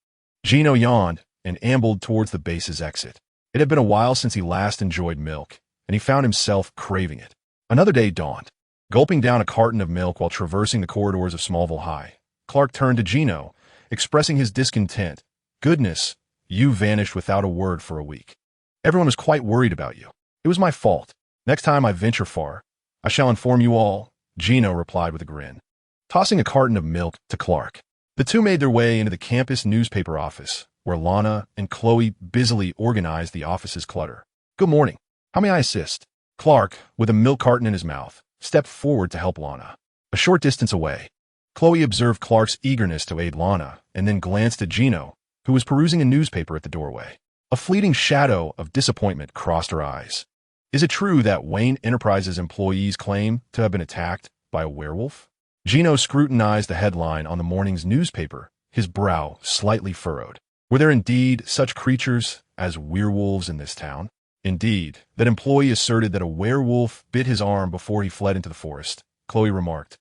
Gino yawned and ambled towards the base's exit. It had been a while since he last enjoyed milk, and he found himself craving it. Another day dawned. Gulping down a carton of milk while traversing the corridors of Smallville High, Clark turned to Gino, expressing his discontent. Goodness, you vanished without a word for a week. Everyone was quite worried about you. It was my fault. Next time I venture far, I shall inform you all, Gino replied with a grin, tossing a carton of milk to Clark. The two made their way into the campus newspaper office, where Lana and Chloe busily organized the office's clutter. Good morning. How may I assist? Clark, with a milk carton in his mouth, stepped forward to help Lana. A short distance away, Chloe observed Clark's eagerness to aid Lana and then glanced at Gino, who was perusing a newspaper at the doorway. A fleeting shadow of disappointment crossed her eyes. Is it true that Wayne Enterprises employees claim to have been attacked by a werewolf? Gino scrutinized the headline on the morning's newspaper, his brow slightly furrowed. Were there indeed such creatures as werewolves in this town? Indeed, that employee asserted that a werewolf bit his arm before he fled into the forest, Chloe remarked,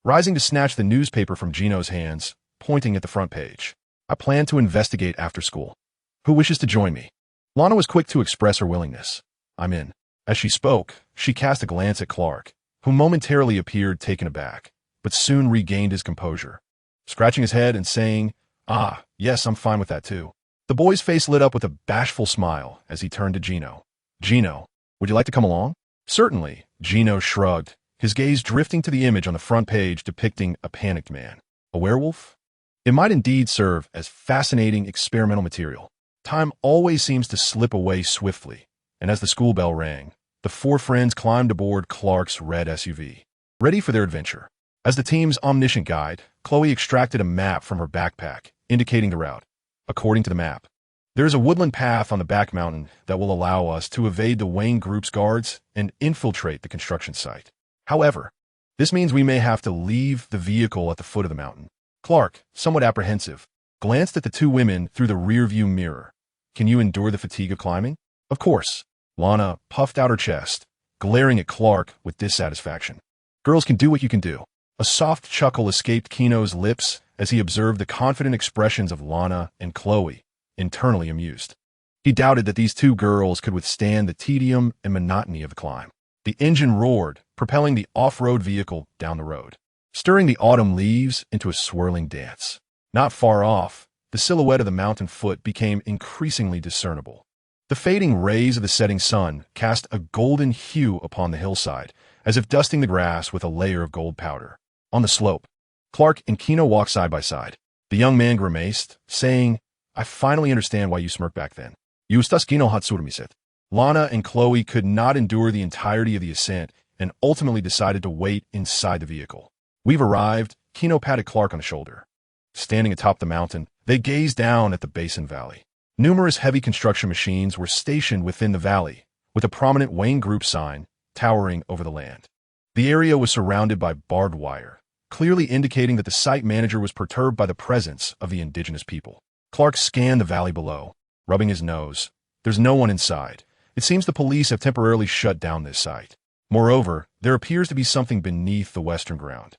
rising to snatch the newspaper from Gino's hands, pointing at the front page. I plan to investigate after school. Who wishes to join me? Lana was quick to express her willingness. I'm in. As she spoke, she cast a glance at Clark, who momentarily appeared taken aback, but soon regained his composure, scratching his head and saying, yes, I'm fine with that too. The boy's face lit up with a bashful smile as he turned to Gino. Gino, would you like to come along? Certainly, Gino shrugged, his gaze drifting to the image on the front page depicting a panicked man. A werewolf? It might indeed serve as fascinating experimental material. Time always seems to slip away swiftly, and as the school bell rang, the four friends climbed aboard Clark's red SUV, ready for their adventure. As the team's omniscient guide, Chloe extracted a map from her backpack, indicating the route. According to the map, there is a woodland path on the back mountain that will allow us to evade the Wayne Group's guards and infiltrate the construction site. However, this means we may have to leave the vehicle at the foot of the mountain. Clark, somewhat apprehensive, glanced at the two women through the rearview mirror. Can you endure the fatigue of climbing? Of course. Lana puffed out her chest, glaring at Clark with dissatisfaction. Girls can do what you can do. A soft chuckle escaped Kino's lips as he observed the confident expressions of Lana and Chloe, internally amused. He doubted that these two girls could withstand the tedium and monotony of the climb. The engine roared, propelling the off-road vehicle down the road, stirring the autumn leaves into a swirling dance. Not far off, the silhouette of the mountain foot became increasingly discernible. The fading rays of the setting sun cast a golden hue upon the hillside, as if dusting the grass with a layer of gold powder. On the slope, Clark and Kino walked side by side. The young man grimaced, saying, I finally understand why you smirked back then. You estás Kino Hatsurmiset. Lana and Chloe could not endure the entirety of the ascent and ultimately decided to wait inside the vehicle. We've arrived, Kino patted Clark on the shoulder. Standing atop the mountain, they gazed down at the basin valley. Numerous heavy construction machines were stationed within the valley, with a prominent Wayne Group sign towering over the land. The area was surrounded by barbed wire, clearly indicating that the site manager was perturbed by the presence of the indigenous people. Clark scanned the valley below, rubbing his nose. There's no one inside. It seems the police have temporarily shut down this site. Moreover, there appears to be something beneath the western ground.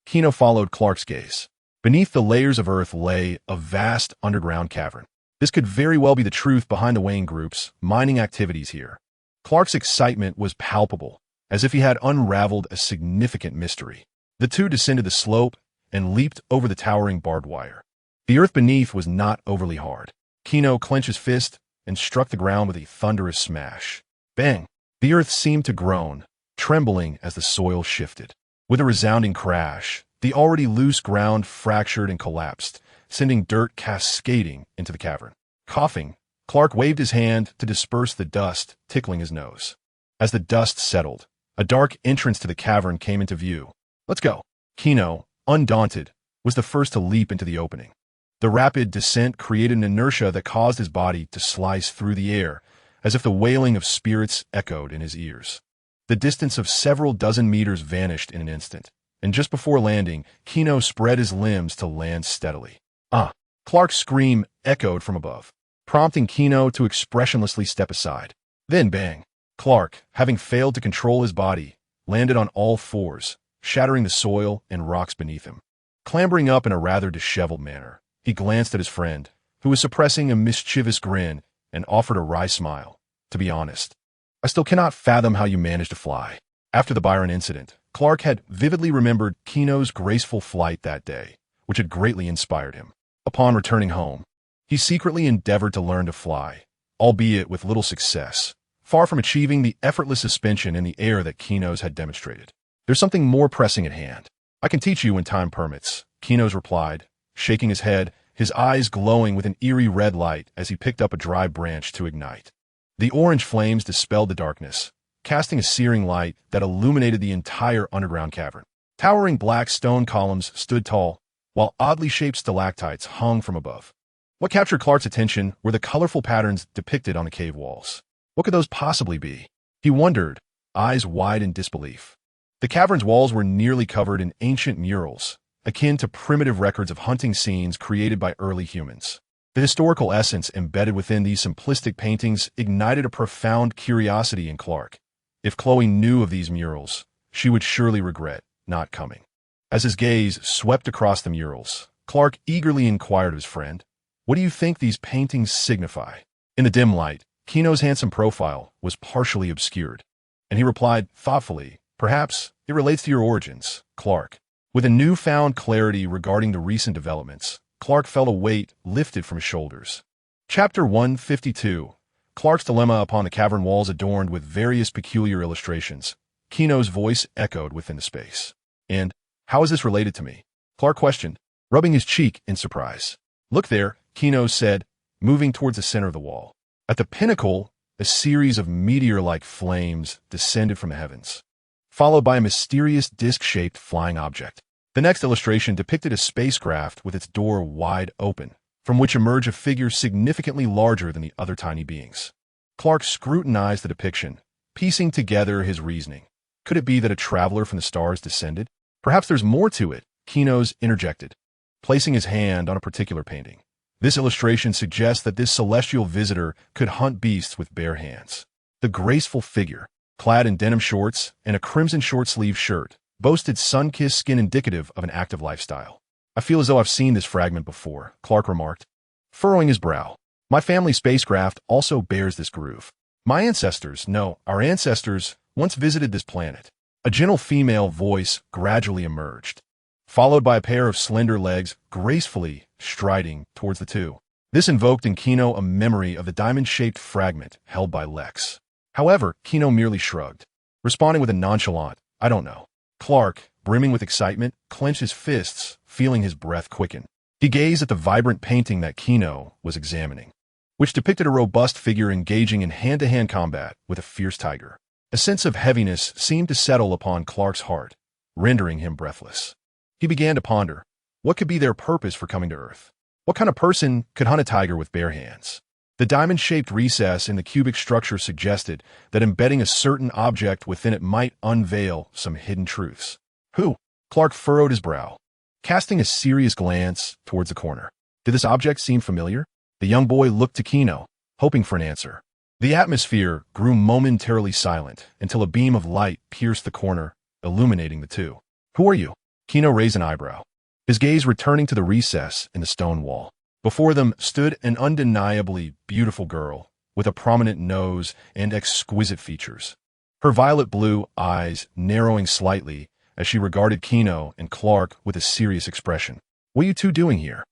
Kino followed Clark's gaze. Beneath the layers of earth lay a vast underground cavern. This could very well be the truth behind the Wayne Group's mining activities here. Clark's excitement was palpable, as if he had unraveled a significant mystery. The two descended the slope, and leaped over the towering barbed wire. The earth beneath was not overly hard. Gino clenched his fist and struck the ground with a thunderous smash. Bang! The earth seemed to groan, trembling as the soil shifted. With a resounding crash, the already loose ground fractured and collapsed, sending dirt cascading into the cavern. Coughing, Clark waved his hand to disperse the dust tickling his nose. As the dust settled, a dark entrance to the cavern came into view. Let's go. Gino, undaunted, was the first to leap into the opening. The rapid descent created an inertia that caused his body to slice through the air, as if the wailing of spirits echoed in his ears. The distance of several dozen meters vanished in an instant, and just before landing, Gino spread his limbs to land steadily. Ah! Clark's scream echoed from above, prompting Gino to expressionlessly step aside. Then bang! Clark, having failed to control his body, landed on all fours, shattering the soil and rocks beneath him. Clambering up in a rather disheveled manner, he glanced at his friend, who was suppressing a mischievous grin, and offered a wry smile. To be honest, I still cannot fathom how you managed to fly. After the Byron incident, Clark had vividly remembered Gino's graceful flight that day, which had greatly inspired him. Upon returning home, he secretly endeavored to learn to fly, albeit with little success, far from achieving the effortless suspension in the air that Gino's had demonstrated. There's something more pressing at hand. I can teach you when time permits, Gino's replied, shaking his head, his eyes glowing with an eerie red light as he picked up a dry branch to ignite. The orange flames dispelled the darkness, casting a searing light that illuminated the entire underground cavern. Towering black stone columns stood tall, while oddly shaped stalactites hung from above. What captured Clark's attention were the colorful patterns depicted on the cave walls. What could those possibly be? He wondered, eyes wide in disbelief. The cavern's walls were nearly covered in ancient murals, akin to primitive records of hunting scenes created by early humans. The historical essence embedded within these simplistic paintings ignited a profound curiosity in Clark. If Chloe knew of these murals, she would surely regret not coming. As his gaze swept across the murals, Clark eagerly inquired of his friend, "What do you think these paintings signify?" In the dim light, Gino's handsome profile was partially obscured, and he replied thoughtfully, "Perhaps it relates to your origins, Clark." With a newfound clarity regarding the recent developments, Clark felt a weight lifted from his shoulders. Chapter 152. Clark's dilemma upon the cavern walls adorned with various peculiar illustrations. Gino's voice echoed within the space. "And how is this related to me?" Clark questioned, rubbing his cheek in surprise. "Look there," Gino said, moving towards the center of the wall. At the pinnacle, a series of meteor-like flames descended from the heavens, followed by a mysterious disc-shaped flying object. The next illustration depicted a spacecraft with its door wide open, from which emerged a figure significantly larger than the other tiny beings. Clark scrutinized the depiction, piecing together his reasoning. Could it be that a traveler from the stars descended? Perhaps there's more to it, Gino's interjected, placing his hand on a particular painting. This illustration suggests that this celestial visitor could hunt beasts with bare hands. The graceful figure, clad in denim shorts and a crimson short-sleeved shirt, boasted sun-kissed skin indicative of an active lifestyle. "I feel as though I've seen this fragment before," Clark remarked, furrowing his brow. "My family spacecraft also bears this groove. Our ancestors once visited this planet." A gentle female voice gradually emerged, followed by a pair of slender legs gracefully striding towards the two. This invoked in Gino a memory of the diamond-shaped fragment held by Lex. However, Gino merely shrugged, responding with a nonchalant, "I don't know." Clark, brimming with excitement, clenched his fists, feeling his breath quicken. He gazed at the vibrant painting that Gino was examining, which depicted a robust figure engaging in hand-to-hand combat with a fierce tiger. A sense of heaviness seemed to settle upon Clark's heart, rendering him breathless. He began to ponder, what could be their purpose for coming to Earth? What kind of person could hunt a tiger with bare hands? The diamond-shaped recess in the cubic structure suggested that embedding a certain object within it might unveil some hidden truths. Who? Clark furrowed his brow, casting a serious glance towards the corner. Did this object seem familiar? The young boy looked to Gino, hoping for an answer. The atmosphere grew momentarily silent until a beam of light pierced the corner, illuminating the two. "Who are you?" Gino raised an eyebrow, his gaze returning to the recess in the stone wall. Before them stood an undeniably beautiful girl with a prominent nose and exquisite features. Her violet blue eyes, narrowing slightly, as she regarded Kino and Clark with a serious expression. What are you two doing here?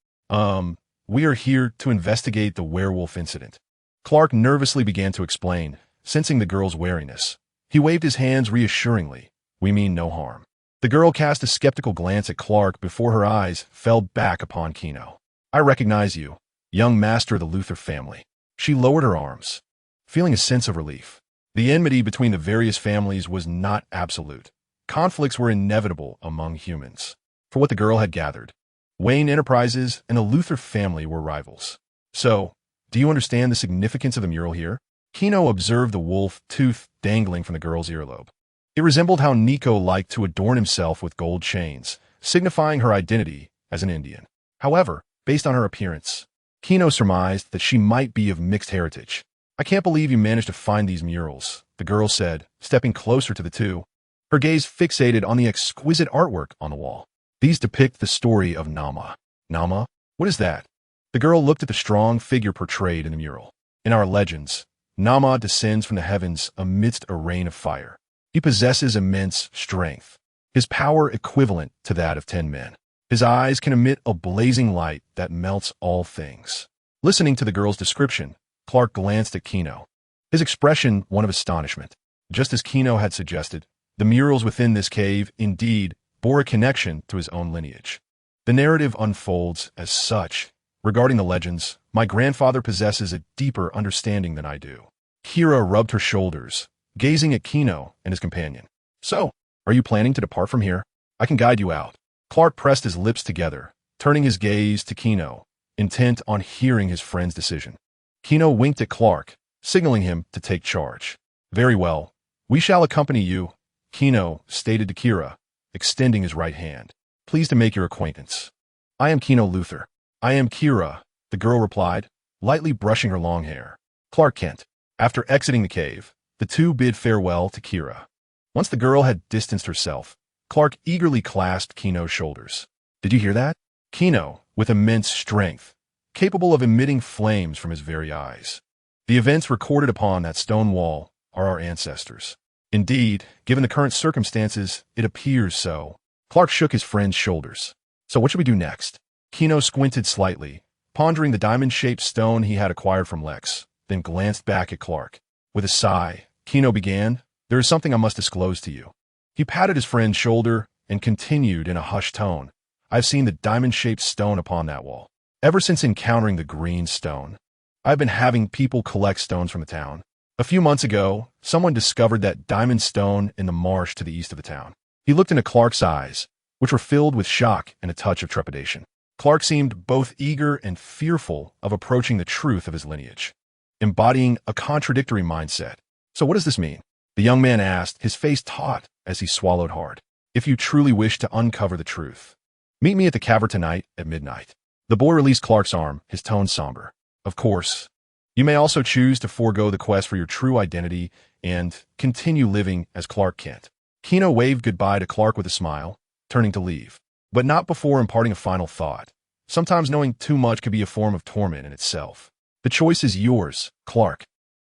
We are here to investigate the werewolf incident. Clark nervously began to explain, sensing the girl's wariness. He waved his hands reassuringly. We mean no harm. The girl cast a skeptical glance at Clark before her eyes fell back upon Kino. I recognize you, young master of the Luthor family. She lowered her arms, feeling a sense of relief. The enmity between the various families was not absolute. Conflicts were inevitable among humans. For what the girl had gathered, Wayne Enterprises and the Luthor family were rivals. So, do you understand the significance of the mural here? Kino observed the wolf tooth dangling from the girl's earlobe. It resembled how Nico liked to adorn himself with gold chains, signifying her identity as an Indian. However, based on her appearance, Kino surmised that she might be of mixed heritage. I can't believe you managed to find these murals, the girl said, stepping closer to the two, her gaze fixated on the exquisite artwork on the wall. These depict the story of Nama. Nama? What is that? The girl looked at the strong figure portrayed in the mural. In our legends, Nama descends from the heavens amidst a rain of fire. He possesses immense strength, his power equivalent to that of 10 men. His eyes can emit a blazing light that melts all things. Listening to the girl's description, Clark glanced at Kino, his expression one of astonishment. Just as Kino had suggested, the murals within this cave indeed bore a connection to his own lineage. The narrative unfolds as such. Regarding the legends, my grandfather possesses a deeper understanding than I do. Kira rubbed her shoulders, gazing at Kino and his companion. So, are you planning to depart from here? I can guide you out. Clark pressed his lips together, turning his gaze to Kino, intent on hearing his friend's decision. Kino winked at Clark, signaling him to take charge. Very well. We shall accompany you, Kino stated to Kira, extending his right hand. Pleased to make your acquaintance. I am Kino Luthor. I am Kira, the girl replied, lightly brushing her long hair. Clark Kent. After exiting the cave, the two bid farewell to Kira. Once the girl had distanced herself, Clark eagerly clasped Kino's shoulders. Did you hear that? Kino, with immense strength, capable of emitting flames from his very eyes. The events recorded upon that stone wall are our ancestors. Indeed, given the current circumstances, it appears so. Clark shook his friend's shoulders. So what should we do next? Kino squinted slightly, pondering the diamond-shaped stone he had acquired from Lex, then glanced back at Clark. With a sigh, Kino began, there is something I must disclose to you. He patted his friend's shoulder and continued in a hushed tone. I've seen the diamond-shaped stone upon that wall. Ever since encountering the green stone, I've been having people collect stones from the town. A few months ago, someone discovered that diamond stone in the marsh to the east of the town. He looked into Clark's eyes, which were filled with shock and a touch of trepidation. Clark seemed both eager and fearful of approaching the truth of his lineage, embodying a contradictory mindset. So what does this mean? The young man asked, his face taut as he swallowed hard. If you truly wish to uncover the truth, meet me at the cavern tonight at midnight. The boy released Clark's arm, his tone somber. Of course, you may also choose to forego the quest for your true identity and continue living as Clark Kent. Kino waved goodbye to Clark with a smile, turning to leave, but not before imparting a final thought. Sometimes knowing too much could be a form of torment in itself. The choice is yours, Clark.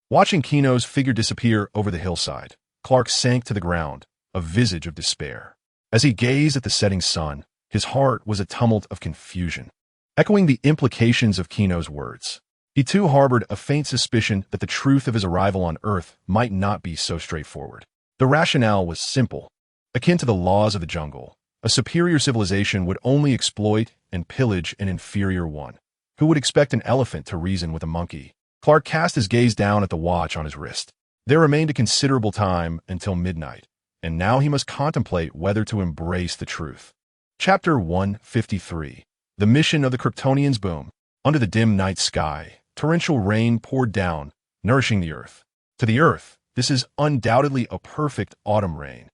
Watching Kino's figure disappear over the hillside, Clark sank to the ground, a visage of despair. As he gazed at the setting sun, his heart was a tumult of confusion, echoing the implications of Kino's words. He too harbored a faint suspicion that the truth of his arrival on Earth might not be so straightforward. The rationale was simple. Akin to the laws of the jungle, a superior civilization would only exploit and pillage an inferior one. Who would expect an elephant to reason with a monkey? Clark cast his gaze down at the watch on his wrist. There remained a considerable time until midnight, and now he must contemplate whether to embrace the truth. Chapter 153. The Mission of the Kryptonians. Boom. Under the dim night sky, torrential rain poured down, nourishing the earth. To the earth, this is undoubtedly a perfect autumn rain,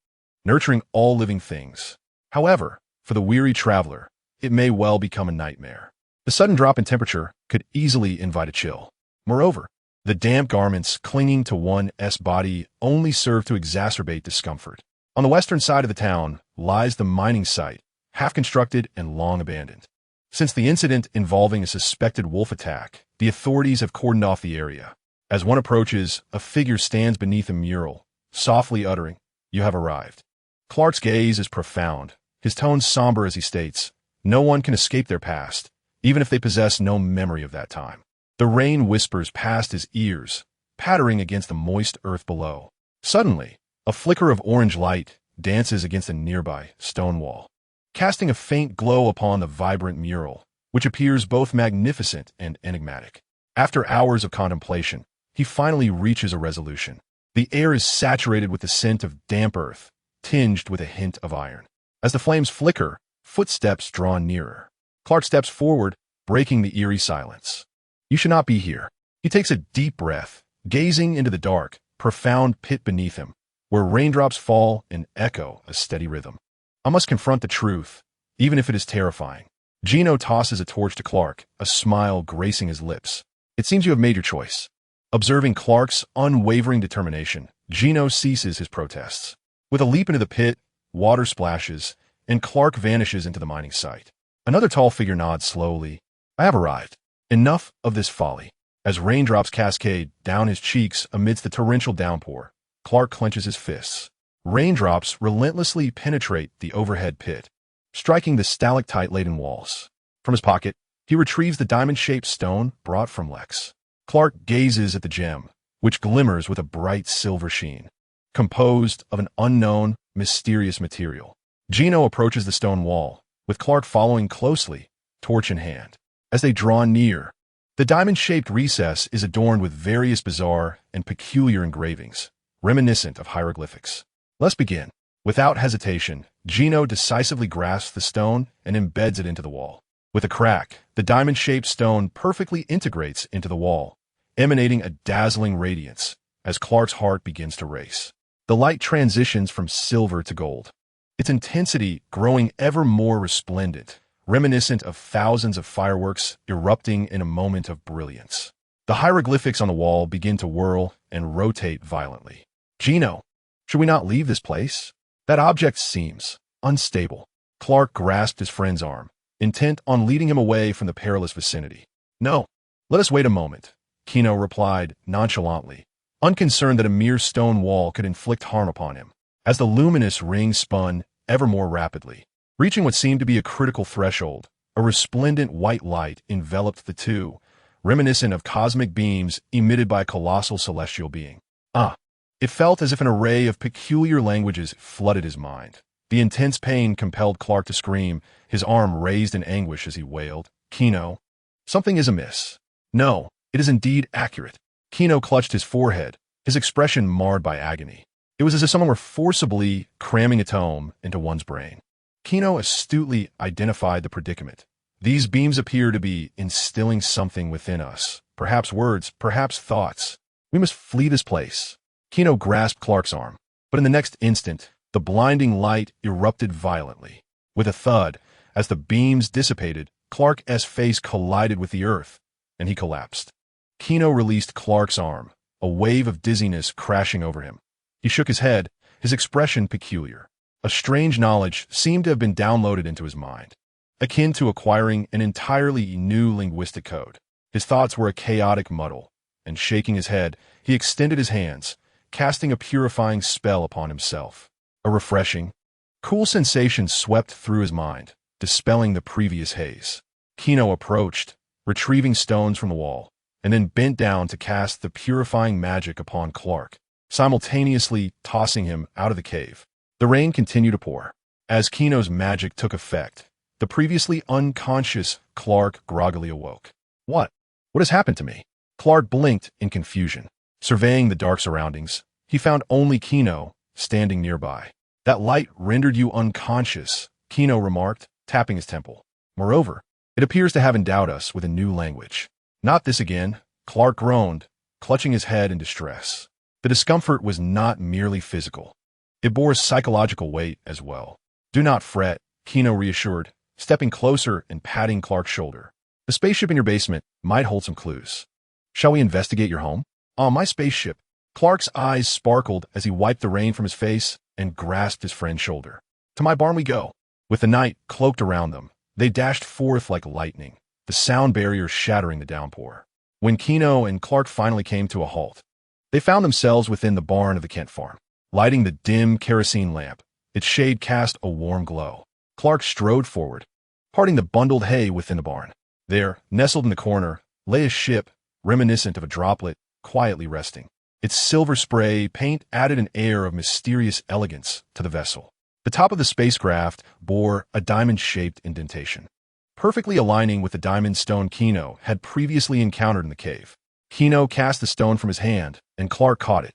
nurturing all living things. However, for the weary traveler, it may well become a nightmare. The sudden drop in temperature could easily invite a chill. Moreover, the damp garments clinging to one's body only serve to exacerbate discomfort. On the western side of the town lies the mining site, half-constructed and long abandoned. Since the incident involving a suspected wolf attack, the authorities have cordoned off the area. As one approaches, a figure stands beneath a mural, softly uttering, "You have arrived." Clark's gaze is profound, his tone somber as he states, "No one can escape their past, even if they possess no memory of that time." The rain whispers past his ears, pattering against the moist earth below. Suddenly, a flicker of orange light dances against a nearby stone wall, casting a faint glow upon the vibrant mural, which appears both magnificent and enigmatic. After hours of contemplation, he finally reaches a resolution. The air is saturated with the scent of damp earth, tinged with a hint of iron. As the flames flicker, footsteps draw nearer. Clark steps forward, breaking the eerie silence. "You should not be here." He takes a deep breath, gazing into the dark, profound pit beneath him, where raindrops fall and echo a steady rhythm. "I must confront the truth, even if it is terrifying." Gino tosses a torch to Clark, a smile gracing his lips. "It seems you have made your choice." Observing Clark's unwavering determination, Gino ceases his protests. With a leap into the pit, water splashes, and Clark vanishes into the mining site. Another tall figure nods slowly. "I have arrived. Enough of this folly." As raindrops cascade down his cheeks amidst the torrential downpour, Clark clenches his fists. Raindrops relentlessly penetrate the overhead pit, striking the stalactite-laden walls. From his pocket, he retrieves the diamond-shaped stone brought from Lex. Clark gazes at the gem, which glimmers with a bright silver sheen, composed of an unknown, mysterious material. Gino approaches the stone wall, with Clark following closely, torch in hand. As they draw near, the diamond-shaped recess is adorned with various bizarre and peculiar engravings, reminiscent of hieroglyphics. "Let's begin." Without hesitation, Gino decisively grasps the stone and embeds it into the wall. With a crack, the diamond-shaped stone perfectly integrates into the wall, emanating a dazzling radiance as Clark's heart begins to race. The light transitions from silver to gold, its intensity growing ever more resplendent, reminiscent of thousands of fireworks erupting in a moment of brilliance. The hieroglyphics on the wall begin to whirl and rotate violently. "Gino, should we not leave this place? That object seems unstable." Clark grasped his friend's arm, intent on leading him away from the perilous vicinity. "No, let us wait a moment," Gino replied nonchalantly, unconcerned that a mere stone wall could inflict harm upon him. As the luminous ring spun ever more rapidly, reaching what seemed to be a critical threshold, a resplendent white light enveloped the two, reminiscent of cosmic beams emitted by a colossal celestial being. It felt as if an array of peculiar languages flooded his mind. The intense pain compelled Clark to scream, his arm raised in anguish as he wailed, "Gino, something is amiss." "No, it is indeed accurate." Gino clutched his forehead, his expression marred by agony. It was as if someone were forcibly cramming a tome into one's brain. Gino astutely identified the predicament. "These beams appear to be instilling something within us. Perhaps words, perhaps thoughts. We must flee this place." Gino grasped Clark's arm, but in the next instant, the blinding light erupted violently. With a thud, as the beams dissipated, Clark's face collided with the earth, and he collapsed. Gino released Clark's arm, a wave of dizziness crashing over him. He shook his head, his expression peculiar. A strange knowledge seemed to have been downloaded into his mind, akin to acquiring an entirely new linguistic code. His thoughts were a chaotic muddle, and shaking his head, he extended his hands, casting a purifying spell upon himself. A refreshing, cool sensation swept through his mind, dispelling the previous haze. Gino approached, retrieving stones from the wall, and then bent down to cast the purifying magic upon Clark, simultaneously tossing him out of the cave. The rain continued to pour. As Gino's magic took effect, the previously unconscious Clark groggily awoke. What has happened to me?" Clark blinked in confusion. Surveying the dark surroundings, he found only Gino standing nearby. "That light rendered you unconscious," Gino remarked, tapping his temple. "Moreover, it appears to have endowed us with a new language." "Not this again," Clark groaned, clutching his head in distress. The discomfort was not merely physical. It bore a psychological weight as well. "Do not fret," Gino reassured, stepping closer and patting Clark's shoulder. "The spaceship in your basement might hold some clues. Shall we investigate your home?" My spaceship." Clark's eyes sparkled as he wiped the rain from his face and grasped his friend's shoulder. "To my barn we go." With the night cloaked around them, they dashed forth like lightning, the sound barrier shattering the downpour. When Gino and Clark finally came to a halt, they found themselves within the barn of the Kent farm. Lighting the dim kerosene lamp, Its shade cast a warm glow. Clark strode forward, parting the bundled hay within the barn. There, nestled in the corner, lay a ship, reminiscent of a droplet, quietly resting. Its silver spray paint added an air of mysterious elegance to the vessel. The top of the spacecraft bore a diamond-shaped indentation, perfectly aligning with the diamond stone Gino had previously encountered in the cave. Gino cast the stone from his hand, and Clark caught it,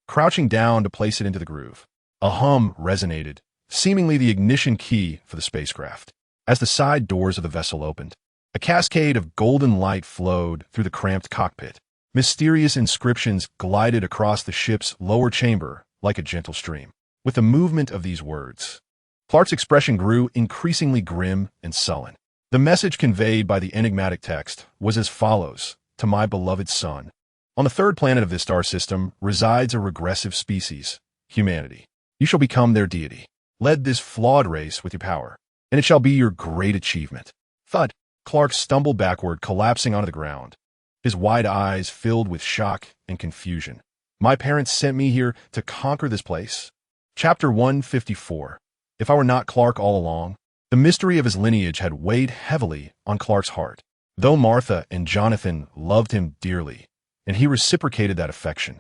crouching down to place it into the groove. A hum resonated, seemingly the ignition key for the spacecraft. As the side doors of the vessel opened, a cascade of golden light flowed through the cramped cockpit. Mysterious inscriptions glided across the ship's lower chamber like a gentle stream. With the movement of these words, Clark's expression grew increasingly grim and sullen. The message conveyed by the enigmatic text was as follows: "To my beloved son, on the third planet of this star system resides a regressive species, humanity. You shall become their deity. Lead this flawed race with your power, and it shall be your great achievement." Thud! Clark stumbled backward, collapsing onto the ground, his wide eyes filled with shock and confusion. My parents sent me here to conquer this place? Chapter 154. If I were not Clark all along? The mystery of his lineage had weighed heavily on Clark's heart. Though Martha and Jonathan loved him dearly, and he reciprocated that affection,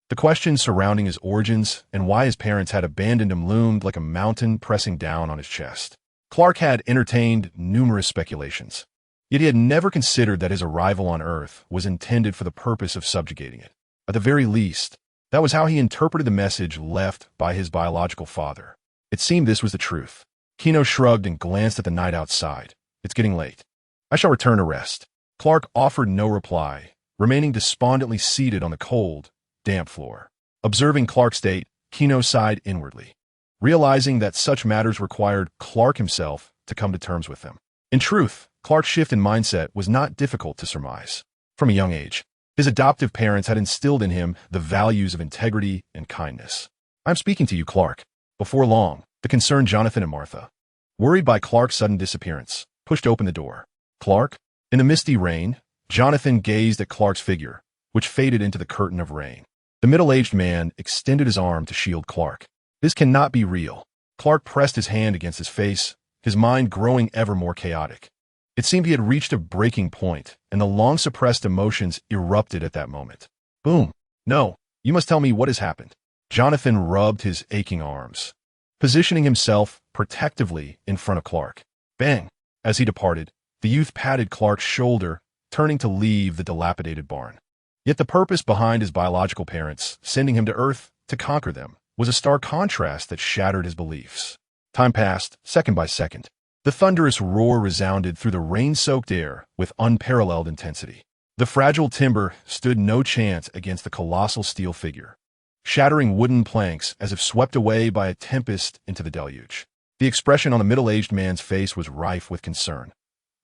the questions surrounding his origins and why his parents had abandoned him loomed like a mountain pressing down on his chest. Clark had entertained numerous speculations, yet he had never considered that his arrival on Earth was intended for the purpose of subjugating it. At the very least, that was how he interpreted the message left by his biological father. It seemed this was the truth. Gino shrugged and glanced at the night outside. It's getting late. I shall return to rest. Clark offered no reply, remaining despondently seated on the cold, damp floor. Observing Clark's state, Gino sighed inwardly, realizing that such matters required Clark himself to come to terms with them. In truth, Clark's shift in mindset was not difficult to surmise. From a young age, his adoptive parents had instilled in him the values of integrity and kindness. "I'm speaking to you, Clark." Before long, the concerned Jonathan and Martha, worried by Clark's sudden disappearance, pushed open the door. "Clark?" In the misty rain, Jonathan gazed at Clark's figure, which faded into the curtain of rain. The middle-aged man extended his arm to shield Clark. "This cannot be real." Clark pressed his hand against his face, his mind growing ever more chaotic. It seemed he had reached a breaking point, and the long-suppressed emotions erupted at that moment. Boom. "No, you must tell me what has happened." Jonathan rubbed his aching arms, positioning himself protectively in front of Clark. Bang! As he departed, the youth patted Clark's shoulder, turning to leave the dilapidated barn. Yet the purpose behind his biological parents sending him to Earth to conquer them was a stark contrast that shattered his beliefs. Time passed, second by second. The thunderous roar resounded through the rain-soaked air with unparalleled intensity. The fragile timber stood no chance against the colossal steel figure, shattering wooden planks as if swept away by a tempest into the deluge. The expression on the middle-aged man's face was rife with concern.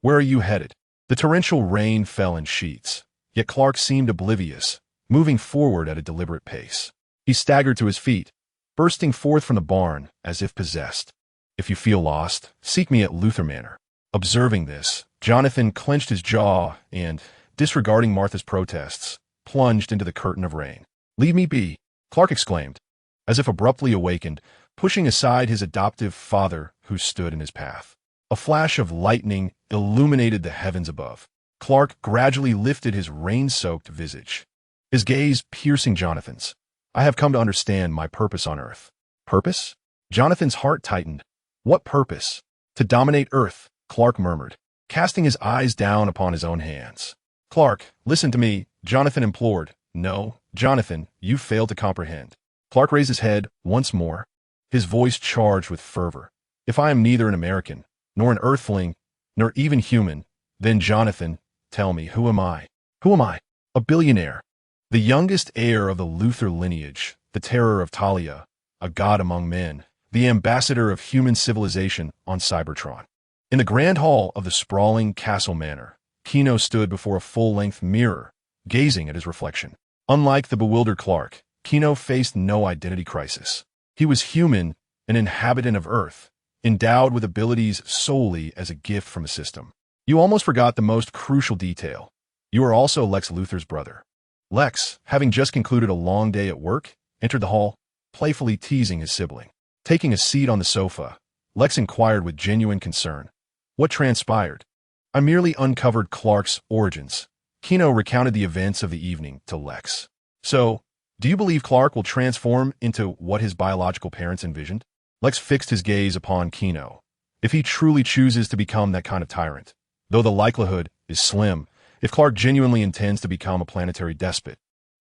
"Where are you headed?" The torrential rain fell in sheets, yet Clark seemed oblivious, moving forward at a deliberate pace. He staggered to his feet, bursting forth from the barn as if possessed. "If you feel lost, seek me at Luthor Manor." Observing this, Jonathan clenched his jaw and, disregarding Martha's protests, plunged into the curtain of rain. "Leave me be," Clark exclaimed, as if abruptly awakened, pushing aside his adoptive father who stood in his path. A flash of lightning illuminated the heavens above. Clark gradually lifted his rain-soaked visage, his gaze piercing Jonathan's. "I have come to understand my purpose on Earth." "Purpose?" Jonathan's heart tightened. "What purpose?" "To dominate Earth," Clark murmured, casting his eyes down upon his own hands. "Clark, listen to me," Jonathan implored. "No, Jonathan, you fail to comprehend." Clark raised his head once more, his voice charged with fervor. "If I am neither an American, nor an Earthling, nor even human, then, Jonathan, tell me, who am I? Who am I? A billionaire, the youngest heir of the Luthor lineage, the terror of Talia, a god among men, the ambassador of human civilization on Cybertron." In the grand hall of the sprawling castle manor, Gino stood before a full-length mirror, gazing at his reflection. Unlike the bewildered Clark, Gino faced no identity crisis. He was human, an inhabitant of Earth, endowed with abilities solely as a gift from the system. "You almost forgot the most crucial detail. You are also Lex Luthor's brother." Lex, having just concluded a long day at work, entered the hall, playfully teasing his sibling. Taking a seat on the sofa, Lex inquired with genuine concern. What transpired? I merely uncovered Clark's origins. Gino recounted the events of the evening to Lex. So, do you believe Clark will transform into what his biological parents envisioned? Lex fixed his gaze upon Gino. If he truly chooses to become that kind of tyrant, though the likelihood is slim, if Clark genuinely intends to become a planetary despot.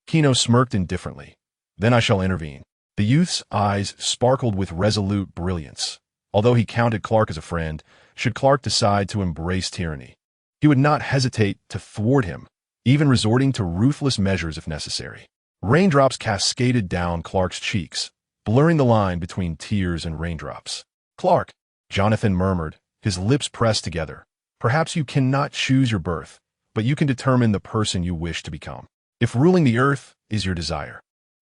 Gino smirked indifferently. Then I shall intervene. The youth's eyes sparkled with resolute brilliance. Although he counted Clark as a friend, should Clark decide to embrace tyranny, he would not hesitate to thwart him, even resorting to ruthless measures if necessary. Raindrops cascaded down Clark's cheeks, blurring the line between tears and raindrops. Clark, Jonathan murmured, his lips pressed together. Perhaps you cannot choose your birth, but you can determine the person you wish to become. If ruling the earth is your desire,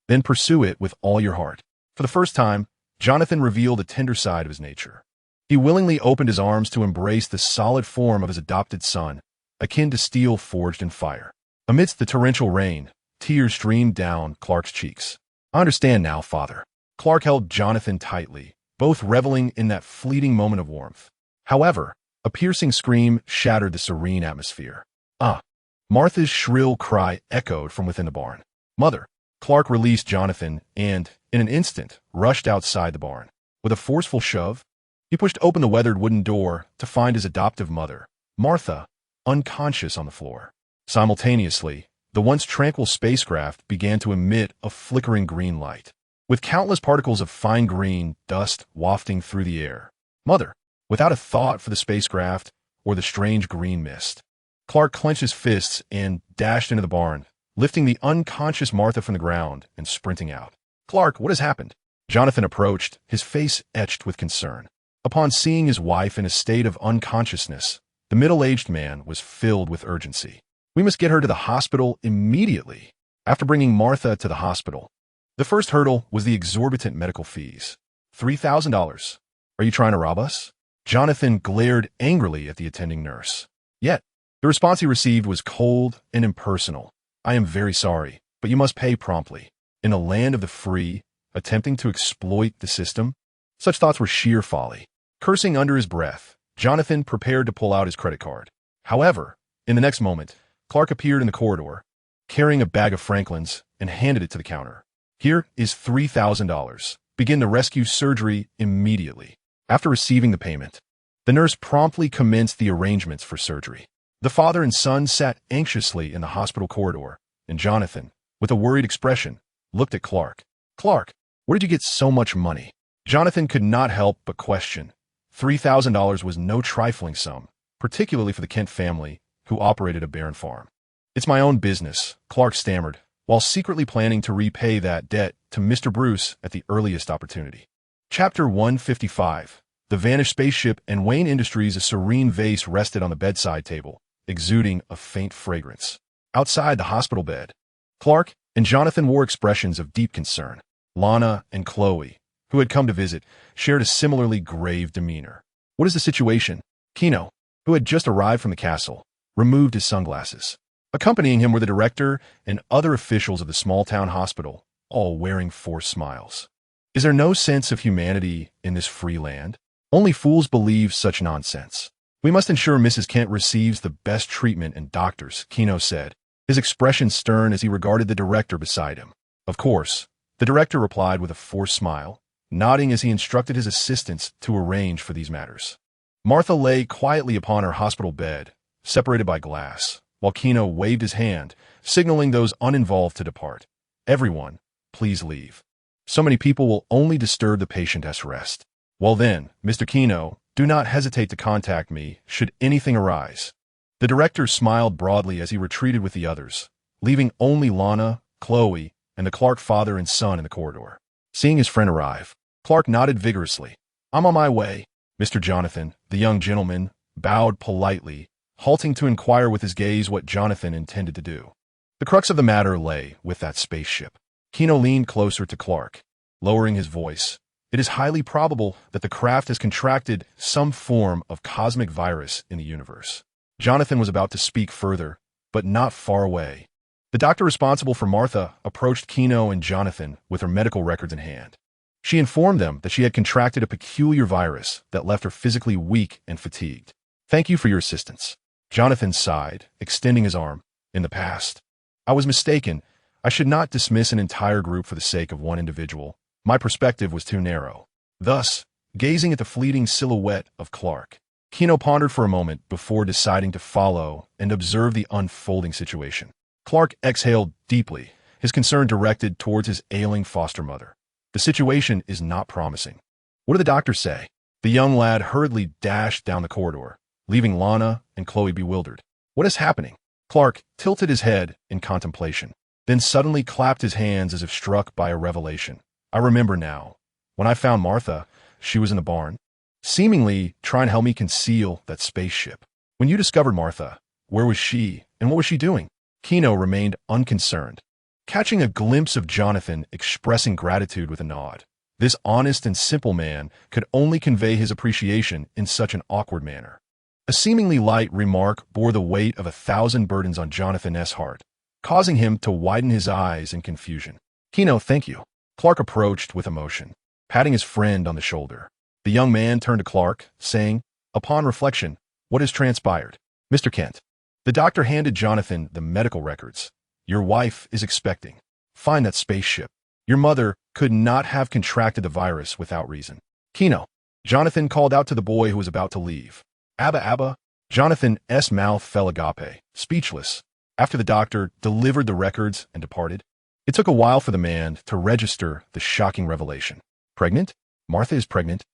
then pursue it with all your heart. For the first time, Jonathan revealed a tender side of his nature. He willingly opened his arms to embrace the solid form of his adopted son, akin to steel forged in fire. Amidst the torrential rain, tears streamed down Clark's cheeks. I understand now, father. Clark held Jonathan tightly, both reveling in that fleeting moment of warmth. However, a piercing scream shattered the serene atmosphere. Ah! Martha's shrill cry echoed from within the barn. Mother! Clark released Jonathan and, in an instant, rushed outside the barn. With a forceful shove, he pushed open the weathered wooden door to find his adoptive mother, Martha, unconscious on the floor. Simultaneously, the once tranquil spacecraft began to emit a flickering green light, with countless particles of fine green dust wafting through the air. Mother, without a thought for the spacecraft or the strange green mist, Clark clenched his fists and dashed into the barn, lifting the unconscious Martha from the ground and sprinting out. Clark, what has happened? Jonathan approached, his face etched with concern. Upon seeing his wife in a state of unconsciousness, the middle-aged man was filled with urgency. We must get her to the hospital immediately. After bringing Martha to the hospital, the first hurdle was the exorbitant medical fees. $3,000. Are you trying to rob us? Jonathan glared angrily at the attending nurse. Yet, the response he received was cold and impersonal. I am very sorry, but you must pay promptly. In a land of the free, attempting to exploit the system? Such thoughts were sheer folly. Cursing under his breath, Jonathan prepared to pull out his credit card. However, in the next moment, Clark appeared in the corridor, carrying a bag of Franklin's, and handed it to the counter. Here is $3,000. Begin the rescue surgery immediately. After receiving the payment, the nurse promptly commenced the arrangements for surgery. The father and son sat anxiously in the hospital corridor, and Jonathan, with a worried expression, looked at Clark. Clark, where did you get so much money? Jonathan could not help but question. $3,000 was no trifling sum, particularly for the Kent family, who operated a barren farm. It's my own business, Clark stammered, while secretly planning to repay that debt to Mr. Bruce at the earliest opportunity. Chapter 155. The vanished spaceship and Wayne Industries. A serene vase rested on the bedside table, exuding a faint fragrance. Outside the hospital bed, Clark and Jonathan wore expressions of deep concern. Lana and Chloe, who had come to visit, shared a similarly grave demeanor. What is the situation? Gino, who had just arrived from the castle, removed his sunglasses. Accompanying him were the director and other officials of the small-town hospital, all wearing forced smiles. Is there no sense of humanity in this free land? Only fools believe such nonsense. We must ensure Mrs. Kent receives the best treatment and doctors, Gino said, his expression stern as he regarded the director beside him. Of course, the director replied with a forced smile, nodding as he instructed his assistants to arrange for these matters. Martha lay quietly upon her hospital bed, separated by glass, while Gino waved his hand, signaling those uninvolved to depart. Everyone, please leave. So many people will only disturb the patient as rest. Well then, Mr. Gino, do not hesitate to contact me should anything arise. The director smiled broadly as he retreated with the others, leaving only Lana, Chloe, and the Clark father and son in the corridor. Seeing his friend arrive, Clark nodded vigorously. I'm on my way. Mr. Jonathan, the young gentleman, bowed politely, halting to inquire with his gaze what Jonathan intended to do. The crux of the matter lay with that spaceship. Gino leaned closer to Clark, lowering his voice. It is highly probable that the craft has contracted some form of cosmic virus in the universe. Jonathan was about to speak further, but not far away. The doctor responsible for Martha approached Gino and Jonathan with her medical records in hand. She informed them that she had contracted a peculiar virus that left her physically weak and fatigued. "Thank you for your assistance." Jonathan sighed, extending his arm. "In the past, I was mistaken. I should not dismiss an entire group for the sake of one individual. My perspective was too narrow." Thus, gazing at the fleeting silhouette of Clark, Gino pondered for a moment before deciding to follow and observe the unfolding situation. Clark exhaled deeply, his concern directed towards his ailing foster mother. The situation is not promising. "What did the doctor say?" The young lad hurriedly dashed down the corridor, leaving Lana and Chloe bewildered. "What is happening?" Clark tilted his head in contemplation, then suddenly clapped his hands as if struck by a revelation. "I remember now. When I found Martha, she was in the barn, seemingly trying to help me conceal that spaceship. When you discovered Martha, where was she and what was she doing?" Gino remained unconcerned, catching a glimpse of Jonathan expressing gratitude with a nod. This honest and simple man could only convey his appreciation in such an awkward manner. A seemingly light remark bore the weight of 1,000 burdens on Jonathan's heart, causing him to widen his eyes in confusion. "Gino, thank you." Clark approached with emotion, patting his friend on the shoulder. The young man turned to Clark, saying, "Upon reflection, what has transpired?" "Mr. Kent." The doctor handed Jonathan the medical records. "Your wife is expecting. Find that spaceship. Your mother could not have contracted the virus without reason." "Gino." Jonathan called out to the boy who was about to leave. "Abba." Jonathan's mouth fell agape, speechless, after the doctor delivered the records and departed. It took a while for the man to register the shocking revelation. "Pregnant? Martha is pregnant?"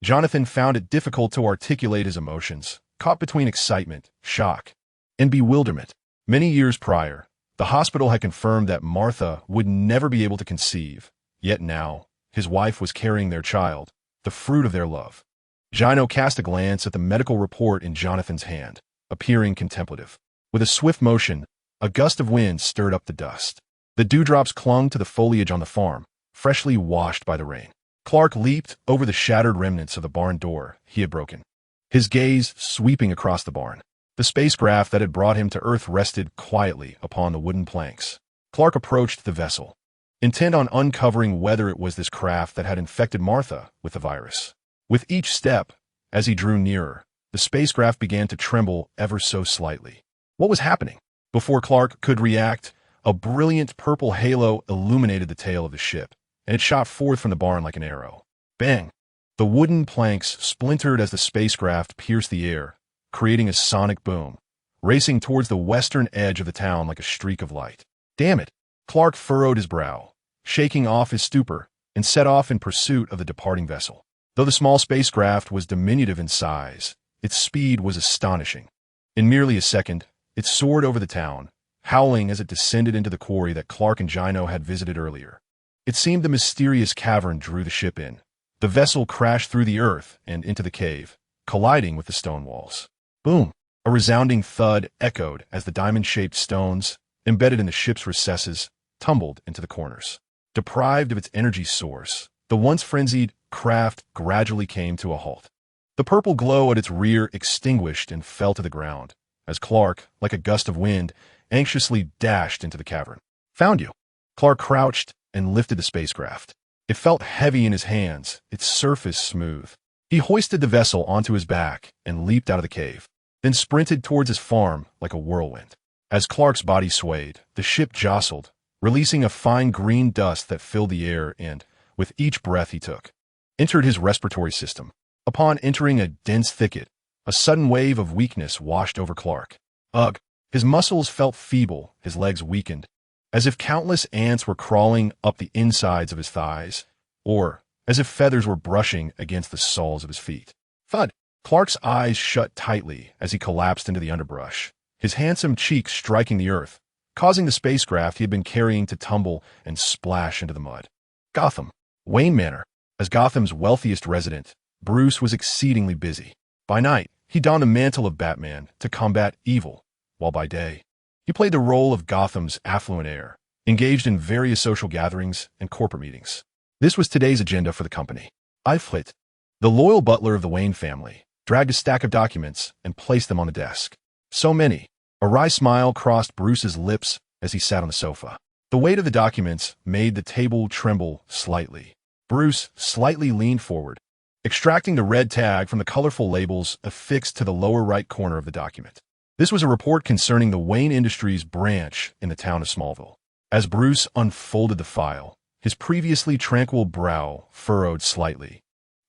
Jonathan found it difficult to articulate his emotions, caught between excitement, shock, and bewilderment. Many years prior, the hospital had confirmed that Martha would never be able to conceive, yet now, his wife was carrying their child, the fruit of their love. Gino cast a glance at the medical report in Jonathan's hand, appearing contemplative. With a swift motion, a gust of wind stirred up the dust. The dewdrops clung to the foliage on the farm, freshly washed by the rain. Clark leaped over the shattered remnants of the barn door he had broken, his gaze sweeping across the barn. The spacecraft that had brought him to Earth rested quietly upon the wooden planks. Clark approached the vessel, intent on uncovering whether it was this craft that had infected Martha with the virus. With each step, as he drew nearer, the spacecraft began to tremble ever so slightly. What was happening? Before Clark could react, a brilliant purple halo illuminated the tail of the ship, and it shot forth from the barn like an arrow. Bang! The wooden planks splintered as the spacecraft pierced the air, creating a sonic boom, racing towards the western edge of the town like a streak of light. "Damn it!" Clark furrowed his brow, shaking off his stupor, and set off in pursuit of the departing vessel. Though the small spacecraft was diminutive in size, its speed was astonishing. In merely a second, it soared over the town, howling as it descended into the quarry that Clark and Gino had visited earlier. It seemed the mysterious cavern drew the ship in. The vessel crashed through the earth and into the cave, colliding with the stone walls. Boom! A resounding thud echoed as the diamond-shaped stones, embedded in the ship's recesses, tumbled into the corners. Deprived of its energy source, the once frenzied craft gradually came to a halt. The purple glow at its rear extinguished and fell to the ground, as Clark, like a gust of wind, anxiously dashed into the cavern. "Found you." Clark crouched and lifted the spacecraft. It felt heavy in his hands, its surface smooth. He hoisted the vessel onto his back and leaped out of the cave, then sprinted towards his farm like a whirlwind. As Clark's body swayed, the ship jostled, releasing a fine green dust that filled the air and, with each breath he took, entered his respiratory system. Upon entering a dense thicket, a sudden wave of weakness washed over Clark. Ugh! His muscles felt feeble, his legs weakened, as if countless ants were crawling up the insides of his thighs, or as if feathers were brushing against the soles of his feet. Thud! Clark's eyes shut tightly as he collapsed into the underbrush, his handsome cheeks striking the earth, causing the spacecraft he had been carrying to tumble and splash into the mud. Gotham. Wayne Manor. As Gotham's wealthiest resident, Bruce was exceedingly busy. By night, he donned the mantle of Batman to combat evil, while by day, he played the role of Gotham's affluent heir, engaged in various social gatherings and corporate meetings. This was today's agenda for the company. Eiflit, the loyal butler of the Wayne family, dragged a stack of documents and placed them on the desk. So many. A wry smile crossed Bruce's lips as he sat on the sofa. The weight of the documents made the table tremble slightly. Bruce slightly leaned forward, extracting the red tag from the colorful labels affixed to the lower right corner of the document. This was a report concerning the Wayne Industries branch in the town of Smallville. As Bruce unfolded the file, his previously tranquil brow furrowed slightly,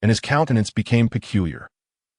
and his countenance became peculiar.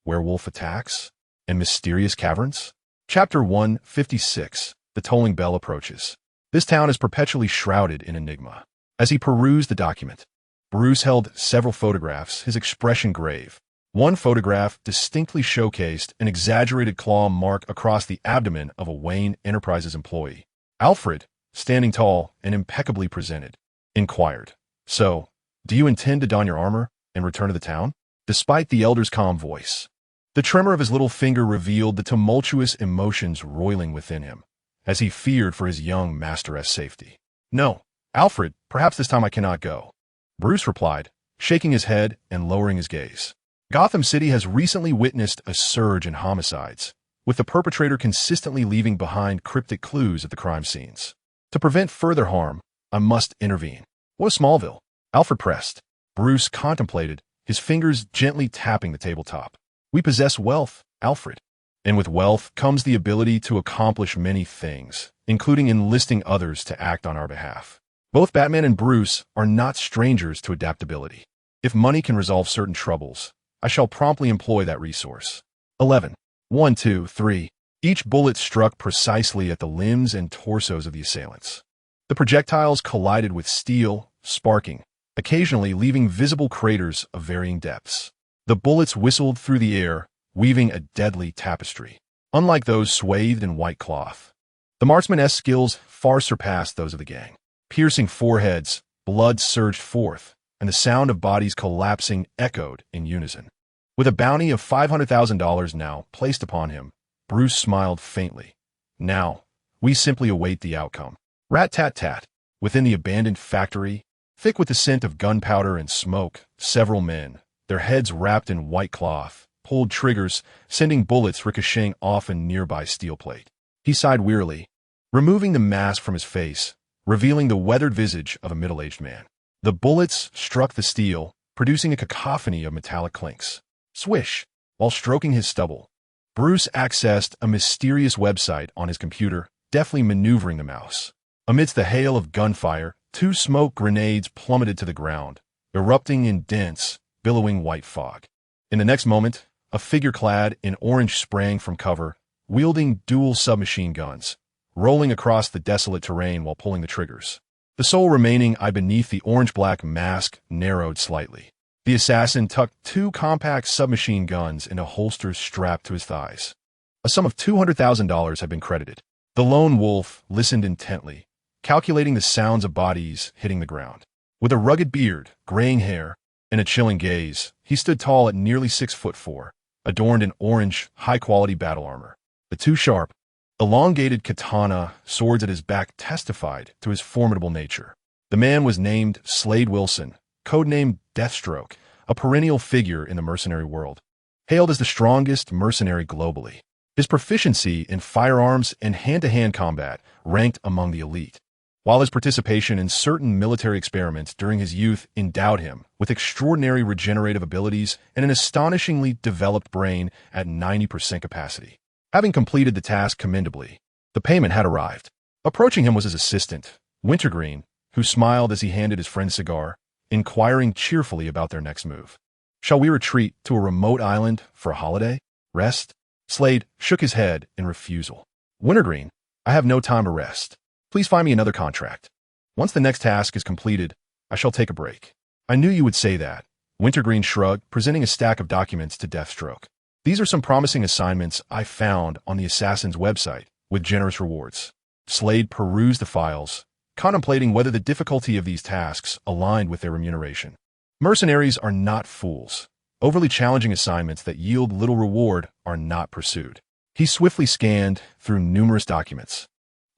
Werewolf attacks and mysterious caverns? Chapter 156. The tolling bell approaches. This town is perpetually shrouded in enigma. As he perused the document, Bruce held several photographs, his expression grave. One photograph distinctly showcased an exaggerated claw mark across the abdomen of a Wayne Enterprises employee. Alfred, standing tall and impeccably presented, inquired, "So, do you intend to don your armor and return to the town?" Despite the elder's calm voice, the tremor of his little finger revealed the tumultuous emotions roiling within him, as he feared for his young master's safety. "No, Alfred, perhaps this time I cannot go," Bruce replied, shaking his head and lowering his gaze. Gotham City has recently witnessed a surge in homicides, with the perpetrator consistently leaving behind cryptic clues at the crime scenes. To prevent further harm, I must intervene. What is Smallville? Alfred pressed. Bruce contemplated, his fingers gently tapping the tabletop. We possess wealth, Alfred. And with wealth comes the ability to accomplish many things, including enlisting others to act on our behalf. Both Batman and Bruce are not strangers to adaptability. If money can resolve certain troubles, I shall promptly employ that resource. 11. 1, 2, 3. Each bullet struck precisely at the limbs and torsos of the assailants. The projectiles collided with steel, sparking, occasionally leaving visible craters of varying depths. The bullets whistled through the air, weaving a deadly tapestry. Unlike those swathed in white cloth, the marksman's skills far surpassed those of the gang. Piercing foreheads, blood surged forth, and the sound of bodies collapsing echoed in unison. With a bounty of $500,000 now placed upon him, Bruce smiled faintly. Now, we simply await the outcome. Rat-tat-tat. Within the abandoned factory, thick with the scent of gunpowder and smoke, several men, their heads wrapped in white cloth, pulled triggers, sending bullets ricocheting off a nearby steel plate. He sighed wearily, removing the mask from his face, revealing the weathered visage of a middle-aged man. The bullets struck the steel, producing a cacophony of metallic clinks. Swish! While stroking his stubble, Bruce accessed a mysterious website on his computer, deftly maneuvering the mouse. Amidst the hail of gunfire, 2 smoke grenades plummeted to the ground, erupting in dense, billowing white fog. In the next moment, a figure clad in orange sprang from cover, wielding dual submachine guns, rolling across the desolate terrain while pulling the triggers. The sole remaining eye beneath the orange-black mask narrowed slightly. The assassin tucked 2 compact submachine guns in a holster strapped to his thighs. A sum of $200,000 had been credited. The lone wolf listened intently, calculating the sounds of bodies hitting the ground. With a rugged beard, graying hair, and a chilling gaze, he stood tall at nearly 6'4", adorned in orange, high-quality battle armor. The 2 sharp, elongated katana swords at his back testified to his formidable nature. The man was named Slade Wilson, codenamed Deathstroke, a perennial figure in the mercenary world. Hailed as the strongest mercenary globally, his proficiency in firearms and hand-to-hand combat ranked among the elite, while his participation in certain military experiments during his youth endowed him with extraordinary regenerative abilities and an astonishingly developed brain at 90% capacity. Having completed the task commendably, the payment had arrived. Approaching him was his assistant, Wintergreen, who smiled as he handed his friend a cigar, inquiring cheerfully about their next move. Shall we retreat to a remote island for a holiday? Rest? Slade shook his head in refusal. Wintergreen, I have no time to rest. Please find me another contract. Once the next task is completed, I shall take a break. I knew you would say that. Wintergreen shrugged, presenting a stack of documents to Deathstroke. These are some promising assignments I found on the Assassin's website, with generous rewards. Slade perused the files, contemplating whether the difficulty of these tasks aligned with their remuneration. Mercenaries are not fools. Overly challenging assignments that yield little reward are not pursued. He swiftly scanned through numerous documents.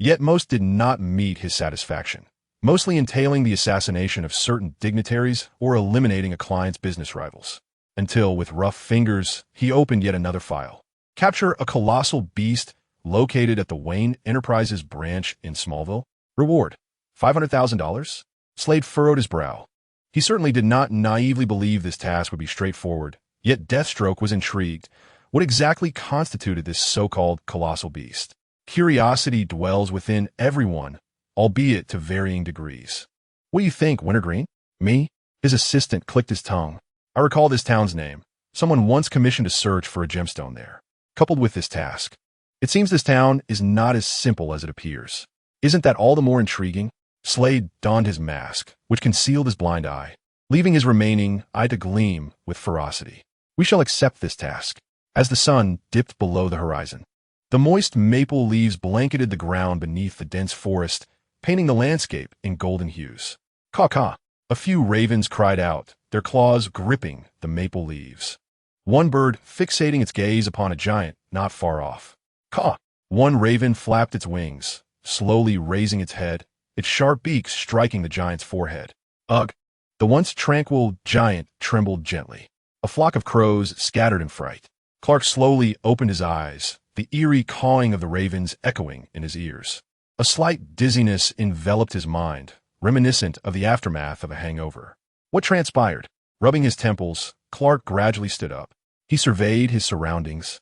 Yet most did not meet his satisfaction, mostly entailing the assassination of certain dignitaries or eliminating a client's business rivals. Until, with rough fingers, he opened yet another file. Capture a colossal beast located at the Wayne Enterprises branch in Smallville. Reward, $500,000? Slade furrowed his brow. He certainly did not naively believe this task would be straightforward, yet Deathstroke was intrigued. What exactly constituted this so-called colossal beast? Curiosity dwells within everyone, albeit to varying degrees. What do you think, Wintergreen? Me? His assistant clicked his tongue. I recall this town's name. Someone once commissioned a search for a gemstone there. Coupled with this task, it seems this town is not as simple as it appears. Isn't that all the more intriguing? Slade donned his mask, which concealed his blind eye, leaving his remaining eye to gleam with ferocity. We shall accept this task. As the sun dipped below the horizon, the moist maple leaves blanketed the ground beneath the dense forest, painting the landscape in golden hues. Caw-caw! A few ravens cried out, their claws gripping the maple leaves. One bird fixating its gaze upon a giant not far off. Caw! One raven flapped its wings, slowly raising its head, its sharp beak striking the giant's forehead. Ugh! The once tranquil giant trembled gently. A flock of crows scattered in fright. Clark slowly opened his eyes, the eerie cawing of the ravens echoing in his ears. A slight dizziness enveloped his mind, reminiscent of the aftermath of a hangover. What transpired? Rubbing his temples, Clark gradually stood up. He surveyed his surroundings,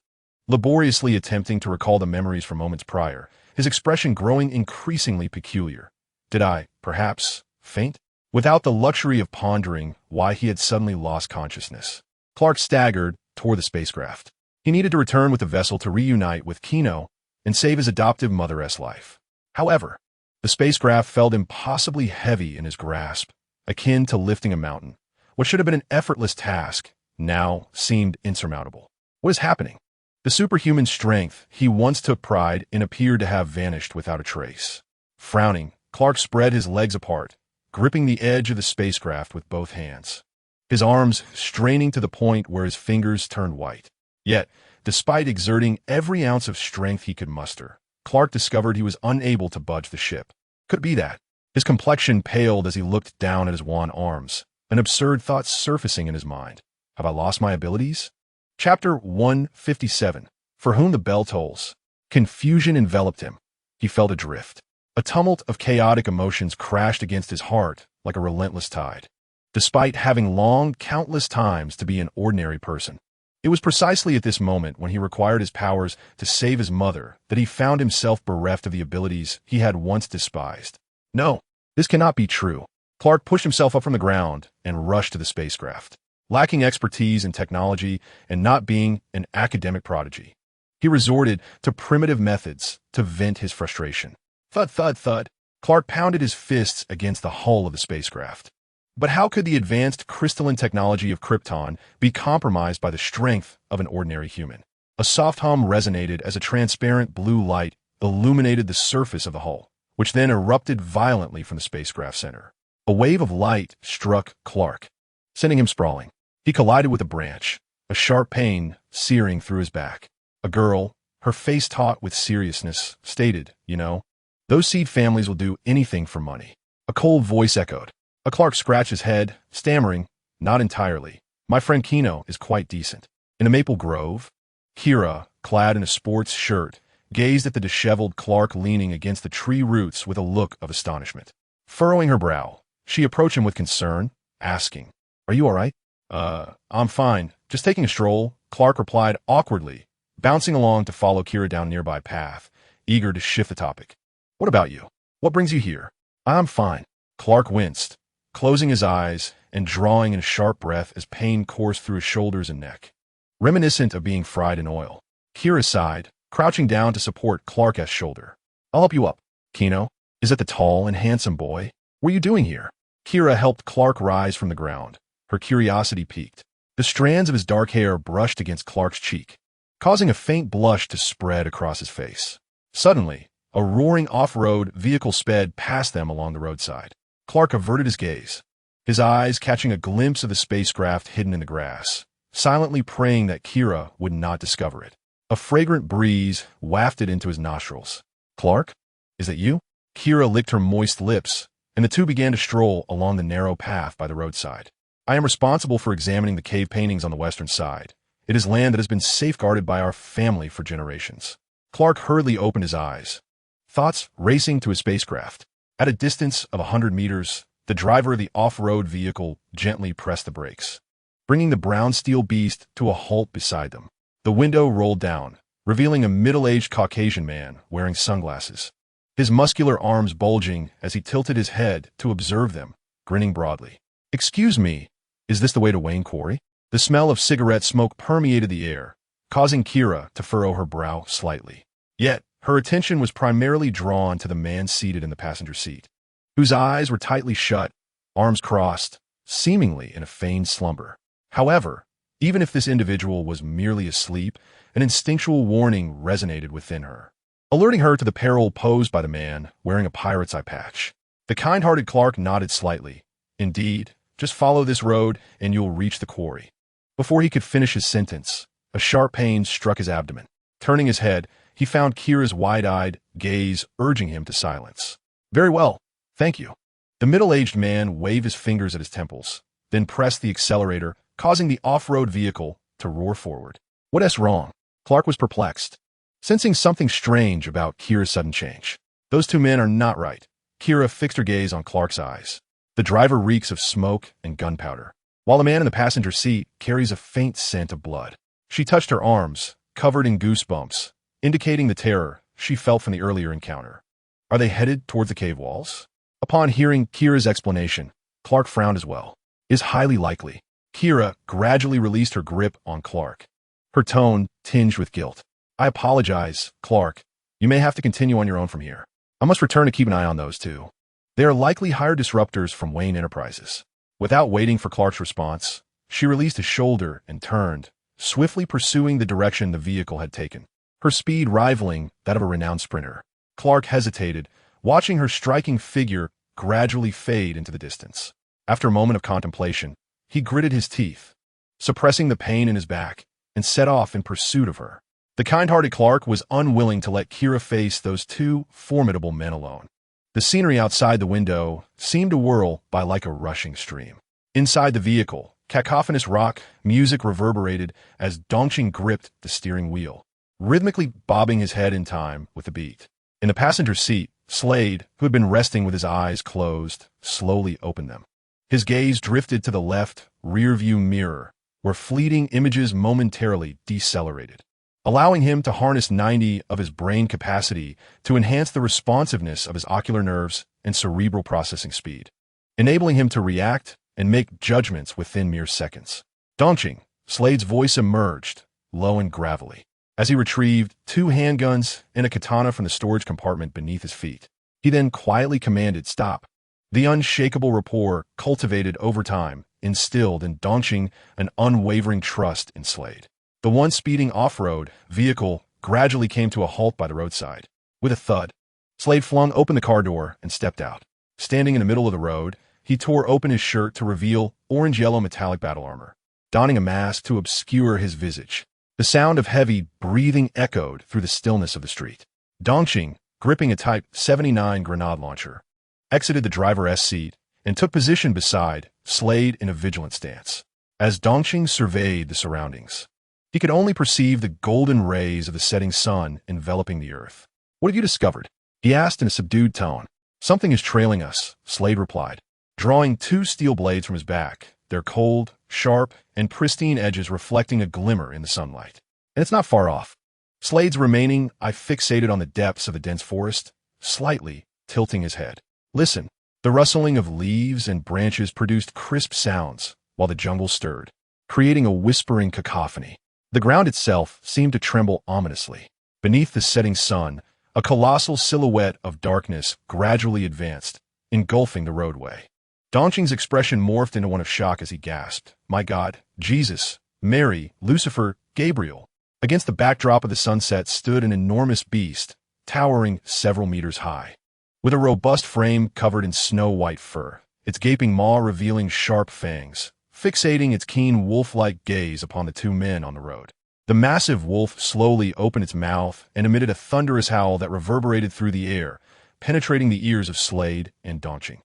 laboriously attempting to recall the memories from moments prior, his expression growing increasingly peculiar. Did I, perhaps, faint? Without the luxury of pondering why he had suddenly lost consciousness, Clark staggered toward the spacecraft. He needed to return with the vessel to reunite with Gino and save his adoptive mother's life. However, the spacecraft felt impossibly heavy in his grasp, akin to lifting a mountain. What should have been an effortless task now seemed insurmountable. What is happening? The superhuman strength he once took pride in appeared to have vanished without a trace. Frowning, Clark spread his legs apart, gripping the edge of the spacecraft with both hands, his arms straining to the point where his fingers turned white. Yet, despite exerting every ounce of strength he could muster, Clark discovered he was unable to budge the ship. Could it be that? His complexion paled as he looked down at his wan arms, an absurd thought surfacing in his mind. Have I lost my abilities? Chapter 157. For whom the bell tolls. Confusion enveloped him. He felt adrift. A tumult of chaotic emotions crashed against his heart like a relentless tide. Despite having longed countless times to be an ordinary person, it was precisely at this moment when he required his powers to save his mother that he found himself bereft of the abilities he had once despised. No, this cannot be true. Clark pushed himself up from the ground and rushed to the spacecraft. Lacking expertise in technology and not being an academic prodigy, he resorted to primitive methods to vent his frustration. Thud, thud, thud. Clark pounded his fists against the hull of the spacecraft. But how could the advanced crystalline technology of Krypton be compromised by the strength of an ordinary human? A soft hum resonated as a transparent blue light illuminated the surface of the hull, which then erupted violently from the spacecraft center. A wave of light struck Clark, sending him sprawling. He collided with a branch, a sharp pain searing through his back. A girl, her face taut with seriousness, stated, "You know, those seed families will do anything for money." A cold voice echoed. Clark scratched his head, stammering, "Not entirely. My friend Gino is quite decent." In a maple grove, Kira, clad in a sports shirt, gazed at the disheveled Clark leaning against the tree roots with a look of astonishment. Furrowing her brow, she approached him with concern, asking, "Are you all right?" I'm fine. Just taking a stroll," Clark replied awkwardly, bouncing along to follow Kira down a nearby path, eager to shift the topic. "What about you? What brings you here?" "I'm fine." Clark winced, closing his eyes and drawing in a sharp breath as pain coursed through his shoulders and neck, reminiscent of being fried in oil. Kira sighed, crouching down to support Clark's shoulder. "I'll help you up." "Gino, is that the tall and handsome boy? What are you doing here?" Kira helped Clark rise from the ground. Her curiosity piqued. The strands of his dark hair brushed against Clark's cheek, causing a faint blush to spread across his face. Suddenly, a roaring off-road vehicle sped past them along the roadside. Clark averted his gaze, his eyes catching a glimpse of the spacecraft hidden in the grass, silently praying that Kira would not discover it. A fragrant breeze wafted into his nostrils. "Clark? Is that you?" Kira licked her moist lips, and the two began to stroll along the narrow path by the roadside. "I am responsible for examining the cave paintings on the western side. It is land that has been safeguarded by our family for generations." Clark hurriedly opened his eyes, thoughts racing to his spacecraft. At a distance of 100 meters, the driver of the off-road vehicle gently pressed the brakes, bringing the brown steel beast to a halt beside them. The window rolled down, revealing a middle-aged Caucasian man wearing sunglasses, his muscular arms bulging as he tilted his head to observe them, grinning broadly. "Excuse me, is this the way to Wayne Quarry?" The smell of cigarette smoke permeated the air, causing Kira to furrow her brow slightly. Yet, her attention was primarily drawn to the man seated in the passenger seat, whose eyes were tightly shut, arms crossed, seemingly in a feigned slumber. However, even if this individual was merely asleep, an instinctual warning resonated within her, alerting her to the peril posed by the man wearing a pirate's eye patch. The kind-hearted Clark nodded slightly. "Indeed, just follow this road and you'll reach the quarry." Before he could finish his sentence, a sharp pain struck his abdomen. Turning his head, he found Kira's wide-eyed gaze urging him to silence. "Very well, thank you." The middle-aged man waved his fingers at his temples, then pressed the accelerator, causing the off-road vehicle to roar forward. "What's wrong?" Clark was perplexed, sensing something strange about Kira's sudden change. "Those two men are not right." Kira fixed her gaze on Clark's eyes. The driver reeks of smoke and gunpowder, while the man in the passenger seat carries a faint scent of blood. She touched her arms, covered in goosebumps, indicating the terror she felt from the earlier encounter. "Are they headed towards the cave walls?" Upon hearing Kira's explanation, Clark frowned as well. "Is highly likely." Kira gradually released her grip on Clark, her tone tinged with guilt. "I apologize, Clark. You may have to continue on your own from here. I must return to keep an eye on those two. They are likely hired disruptors from Wayne Enterprises." Without waiting for Clark's response, she released his shoulder and turned, swiftly pursuing the direction the vehicle had taken, her speed rivaling that of a renowned sprinter. Clark hesitated, watching her striking figure gradually fade into the distance. After a moment of contemplation, he gritted his teeth, suppressing the pain in his back, and set off in pursuit of her. The kind-hearted Clark was unwilling to let Kira face those two formidable men alone. The scenery outside the window seemed to whirl by like a rushing stream. Inside the vehicle, cacophonous rock music reverberated as Dongqing gripped the steering wheel, rhythmically bobbing his head in time with the beat. In the passenger seat, Slade, who had been resting with his eyes closed, slowly opened them. His gaze drifted to the left rearview mirror, where fleeting images momentarily decelerated, allowing him to harness 90 of his brain capacity to enhance the responsiveness of his ocular nerves and cerebral processing speed, enabling him to react and make judgments within mere seconds. "Dongqing," Slade's voice emerged, low and gravelly, as he retrieved 2 handguns and a katana from the storage compartment beneath his feet. He then quietly commanded, "Stop." The unshakable rapport cultivated over time instilled in Dongqing an unwavering trust in Slade. The once speeding off-road vehicle gradually came to a halt by the roadside. With a thud, Slade flung open the car door and stepped out. Standing in the middle of the road, he tore open his shirt to reveal orange-yellow metallic battle armor, donning a mask to obscure his visage. The sound of heavy breathing echoed through the stillness of the street. Dongqing, gripping a Type 79 grenade launcher, exited the driver's seat and took position beside Slade in a vigilant stance. As Dongqing surveyed the surroundings, he could only perceive the golden rays of the setting sun enveloping the earth. "What have you discovered?" he asked in a subdued tone. "Something is trailing us," Slade replied, drawing 2 steel blades from his back, their cold, sharp, and pristine edges reflecting a glimmer in the sunlight. "And it's not far off." Slade's remaining eye fixated on the depths of a dense forest, slightly tilting his head. "Listen." The rustling of leaves and branches produced crisp sounds while the jungle stirred, creating a whispering cacophony. The ground itself seemed to tremble ominously. Beneath the setting sun, a colossal silhouette of darkness gradually advanced, engulfing the roadway. Dongqing's expression morphed into one of shock as he gasped, "My God, Jesus, Mary, Lucifer, Gabriel." Against the backdrop of the sunset stood an enormous beast, towering several meters high, with a robust frame covered in snow-white fur, its gaping maw revealing sharp fangs, fixating its keen wolf-like gaze upon the 2 men on the road. The massive wolf slowly opened its mouth and emitted a thunderous howl that reverberated through the air, penetrating the ears of Slade and Dongqing.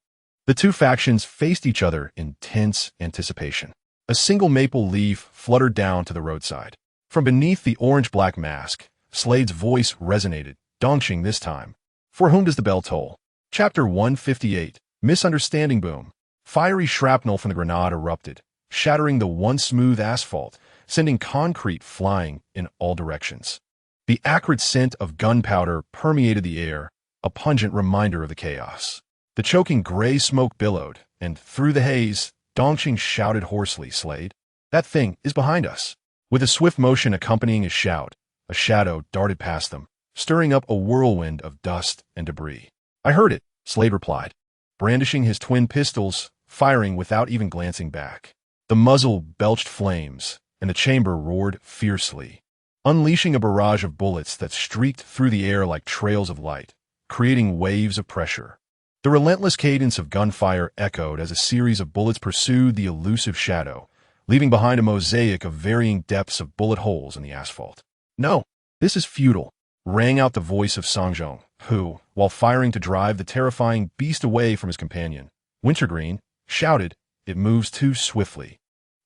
The 2 factions faced each other in tense anticipation. A single maple leaf fluttered down to the roadside. From beneath the orange-black mask, Slade's voice resonated, Dongqing this time. "For whom does the bell toll?" Chapter 158, Misunderstanding boom. Fiery shrapnel from the grenade erupted, shattering the once smooth asphalt, sending concrete flying in all directions. The acrid scent of gunpowder permeated the air, a pungent reminder of the chaos. The choking gray smoke billowed, and through the haze, Dongqing shouted hoarsely, "Slade, that thing is behind us." With a swift motion accompanying his shout, a shadow darted past them, stirring up a whirlwind of dust and debris. "I heard it," Slade replied, brandishing his twin pistols, firing without even glancing back. The muzzle belched flames, and the chamber roared fiercely, unleashing a barrage of bullets that streaked through the air like trails of light, creating waves of pressure. The relentless cadence of gunfire echoed as a series of bullets pursued the elusive shadow, leaving behind a mosaic of varying depths of bullet holes in the asphalt. "No, this is futile," rang out the voice of Songjong, who, while firing to drive the terrifying beast away from his companion, Wintergreen, shouted, "It moves too swiftly.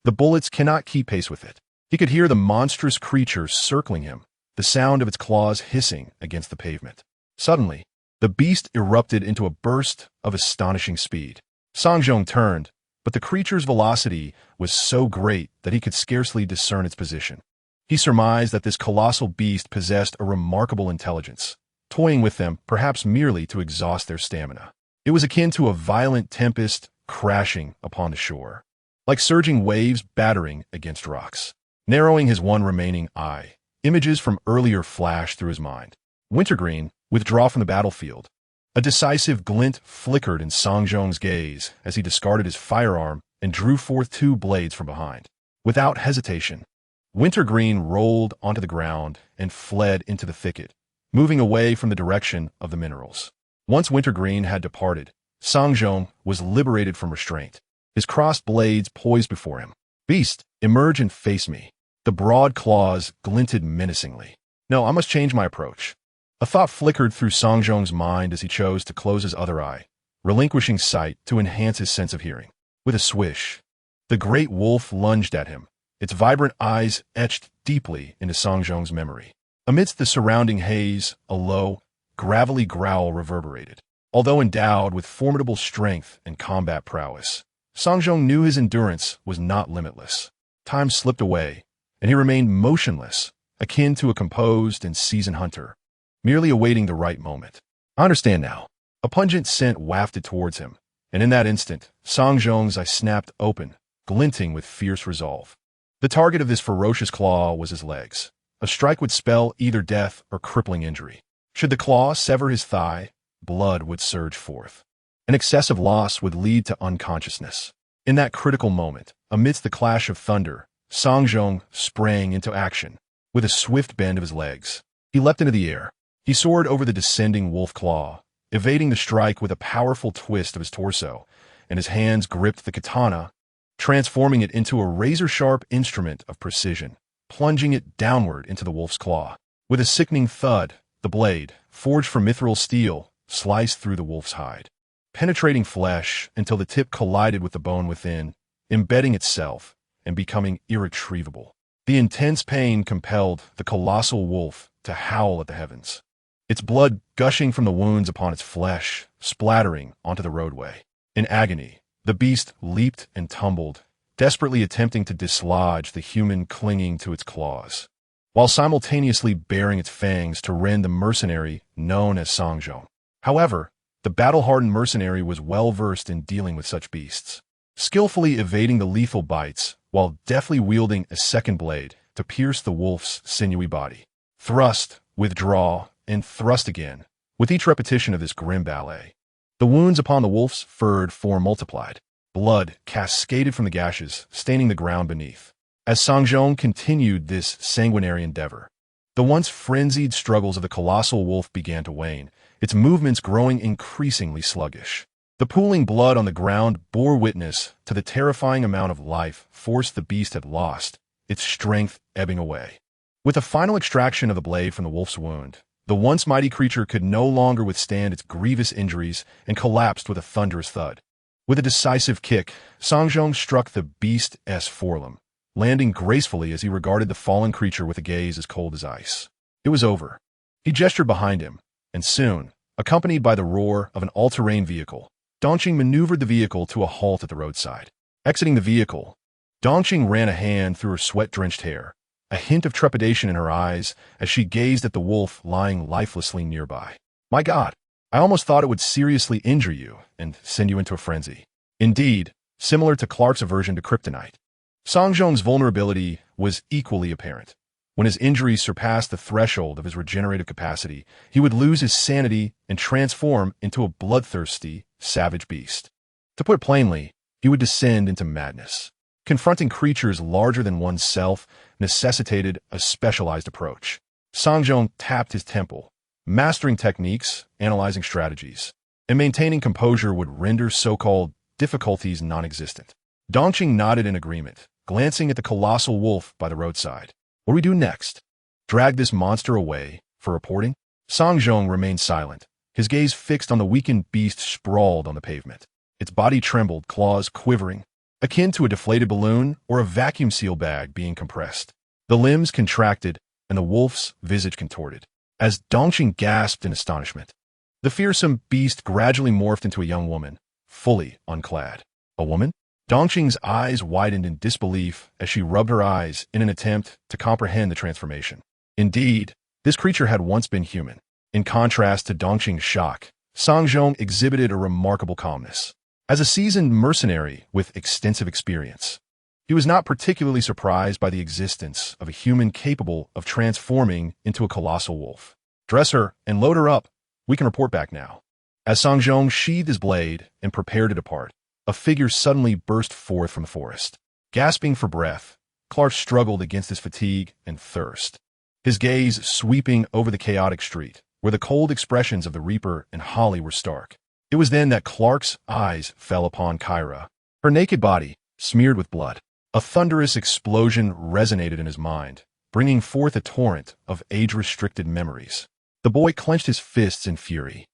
The bullets cannot keep pace with it." He could hear the monstrous creature circling him, the sound of its claws hissing against the pavement. Suddenly, the beast erupted into a burst of astonishing speed. Songjong turned, but the creature's velocity was so great that he could scarcely discern its position. He surmised that this colossal beast possessed a remarkable intelligence, toying with them perhaps merely to exhaust their stamina. It was akin to a violent tempest crashing upon the shore, like surging waves battering against rocks. Narrowing his one remaining eye, images from earlier flashed through his mind. Wintergreen, withdraw from the battlefield. A decisive glint flickered in Songjong's gaze as he discarded his firearm and drew forth two blades from behind. Without hesitation, Wintergreen rolled onto the ground and fled into the thicket, moving away from the direction of the minerals. Once Wintergreen had departed, Songjong was liberated from restraint, his crossed blades poised before him. "Beast, emerge and face me." The broad claws glinted menacingly. "No, I must change my approach." A thought flickered through Songjong's mind as he chose to close his other eye, relinquishing sight to enhance his sense of hearing. With a swish, the great wolf lunged at him, its vibrant eyes etched deeply into Songjong's memory. Amidst the surrounding haze, a low, gravelly growl reverberated. Although endowed with formidable strength and combat prowess, Songjong knew his endurance was not limitless. Time slipped away, and he remained motionless, akin to a composed and seasoned hunter, merely awaiting the right moment. "I understand now." A pungent scent wafted towards him, and in that instant, Songjong's eye snapped open, glinting with fierce resolve. The target of this ferocious claw was his legs. A strike would spell either death or crippling injury. Should the claw sever his thigh, blood would surge forth. An excessive loss would lead to unconsciousness. In that critical moment, amidst the clash of thunder, Songjong sprang into action. With a swift bend of his legs, he leapt into the air. He soared over the descending wolf claw, evading the strike with a powerful twist of his torso, and his hands gripped the katana, transforming it into a razor-sharp instrument of precision, plunging it downward into the wolf's claw. With a sickening thud, the blade, forged from mithril steel, sliced through the wolf's hide, penetrating flesh until the tip collided with the bone within, embedding itself and becoming irretrievable. The intense pain compelled the colossal wolf to howl at the heavens, its blood gushing from the wounds upon its flesh, splattering onto the roadway. In agony, the beast leaped and tumbled, desperately attempting to dislodge the human clinging to its claws, while simultaneously baring its fangs to rend the mercenary known as Songjong. However, the battle-hardened mercenary was well-versed in dealing with such beasts, skillfully evading the lethal bites while deftly wielding a second blade to pierce the wolf's sinewy body. Thrust, withdraw, and thrust again, with each repetition of this grim ballet. The wounds upon the wolf's furred form multiplied. Blood cascaded from the gashes, staining the ground beneath. As Songjong continued this sanguinary endeavor, the once frenzied struggles of the colossal wolf began to wane, its movements growing increasingly sluggish. The pooling blood on the ground bore witness to the terrifying amount of life force the beast had lost, its strength ebbing away. With the final extraction of the blade from the wolf's wound, the once mighty creature could no longer withstand its grievous injuries and collapsed with a thunderous thud. With a decisive kick, Songjong struck the beast's forelimb, landing gracefully as he regarded the fallen creature with a gaze as cold as ice. It was over. He gestured behind him, and soon, accompanied by the roar of an all-terrain vehicle, Dongqing maneuvered the vehicle to a halt at the roadside. Exiting the vehicle, Dongqing ran a hand through her sweat-drenched hair, a hint of trepidation in her eyes as she gazed at the wolf lying lifelessly nearby. My God, I almost thought it would seriously injure you and send you into a frenzy. Indeed, similar to Clark's aversion to kryptonite, Song Zhong's vulnerability was equally apparent. When his injuries surpassed the threshold of his regenerative capacity, he would lose his sanity and transform into a bloodthirsty, savage beast. To put it plainly, he would descend into madness. Confronting creatures larger than oneself necessitated a specialized approach. Song Zhong tapped his temple, mastering techniques, analyzing strategies, and maintaining composure would render so-called difficulties non-existent. Dongqing nodded in agreement, glancing at the colossal wolf by the roadside. What do we do next? Drag this monster away for reporting? Song Zhong remained silent, his gaze fixed on the weakened beast sprawled on the pavement. Its body trembled, claws quivering, akin to a deflated balloon or a vacuum seal bag being compressed. The limbs contracted, and the wolf's visage contorted. As Dongqing gasped in astonishment, the fearsome beast gradually morphed into a young woman, fully unclad. A woman? Dongqing's eyes widened in disbelief as she rubbed her eyes in an attempt to comprehend the transformation. Indeed, this creature had once been human. In contrast to Dongqing's shock, Song Zhong exhibited a remarkable calmness. As a seasoned mercenary with extensive experience, he was not particularly surprised by the existence of a human capable of transforming into a colossal wolf. Dress her and load her up. We can report back now. As Song Zhong sheathed his blade and prepared to depart, a figure suddenly burst forth from the forest. Gasping for breath, Clark struggled against his fatigue and thirst, his gaze sweeping over the chaotic street, where the cold expressions of the Reaper and Holly were stark. It was then that Clark's eyes fell upon Kyra, her naked body smeared with blood. A thunderous explosion resonated in his mind, bringing forth a torrent of age-restricted memories. The boy clenched his fists in fury,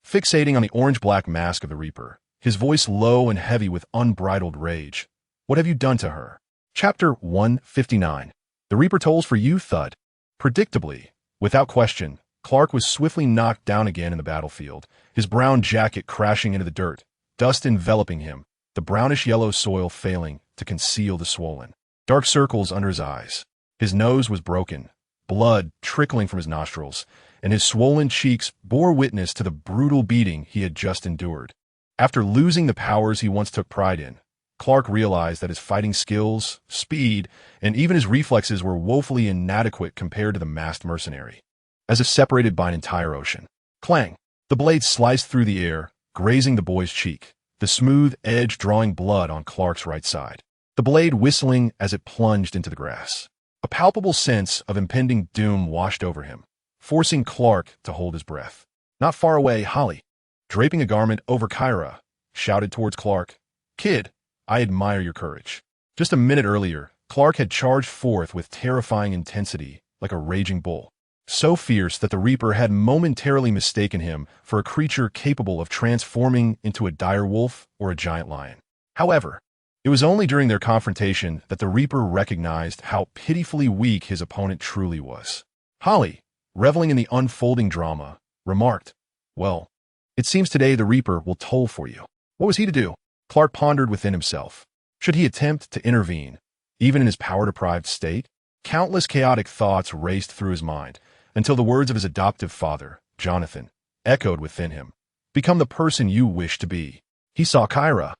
fixating on the orange-black mask of the Reaper, his voice low and heavy with unbridled rage. What have you done to her? Chapter 159. The Reaper tolls for you, Thud. Predictably, without question, Clark was swiftly knocked down again in the battlefield, his brown jacket crashing into the dirt, dust enveloping him, the brownish-yellow soil failing to conceal the swollen, dark circles under his eyes. His nose was broken, blood trickling from his nostrils, and his swollen cheeks bore witness to the brutal beating he had just endured. After losing the powers he once took pride in, Clark realized that his fighting skills, speed, and even his reflexes were woefully inadequate compared to the masked mercenary. As if separated by an entire ocean. Clang! The blade sliced through the air, grazing the boy's cheek, the smooth edge drawing blood on Clark's right side. The blade whistling as it plunged into the grass. A palpable sense of impending doom washed over him, forcing Clark to hold his breath. Not far away, Holly, draping a garment over Kyra, shouted towards Clark, "Kid, I admire your courage." Just a minute earlier, Clark had charged forth with terrifying intensity like a raging bull, so fierce that the Reaper had momentarily mistaken him for a creature capable of transforming into a dire wolf or a giant lion. However, it was only during their confrontation that the Reaper recognized how pitifully weak his opponent truly was. Holly, reveling in the unfolding drama, remarked, "Well, it seems today the Reaper will toll for you." What was he to do? Clark pondered within himself. Should he attempt to intervene, even in his power-deprived state? Countless chaotic thoughts raced through his mind, until the words of his adoptive father, Jonathan, echoed within him. Become the person you wish to be. He saw Kyra,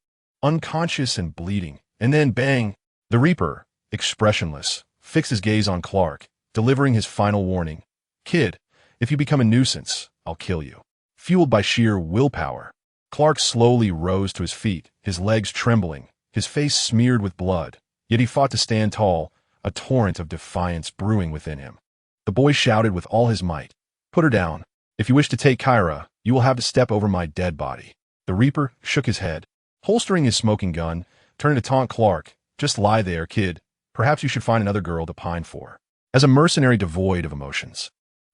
unconscious and bleeding, and then bang! The Reaper, expressionless, fixed his gaze on Clark, delivering his final warning. "Kid, if you become a nuisance, I'll kill you." Fueled by sheer willpower, Clark slowly rose to his feet, his legs trembling, his face smeared with blood, yet he fought to stand tall, a torrent of defiance brewing within him. The boy shouted with all his might, "Put her down. If you wish to take Kyra, you will have to step over my dead body." The Reaper shook his head, holstering his smoking gun, turning to taunt Clark, "Just lie there, kid. Perhaps you should find another girl to pine for." As a mercenary devoid of emotions,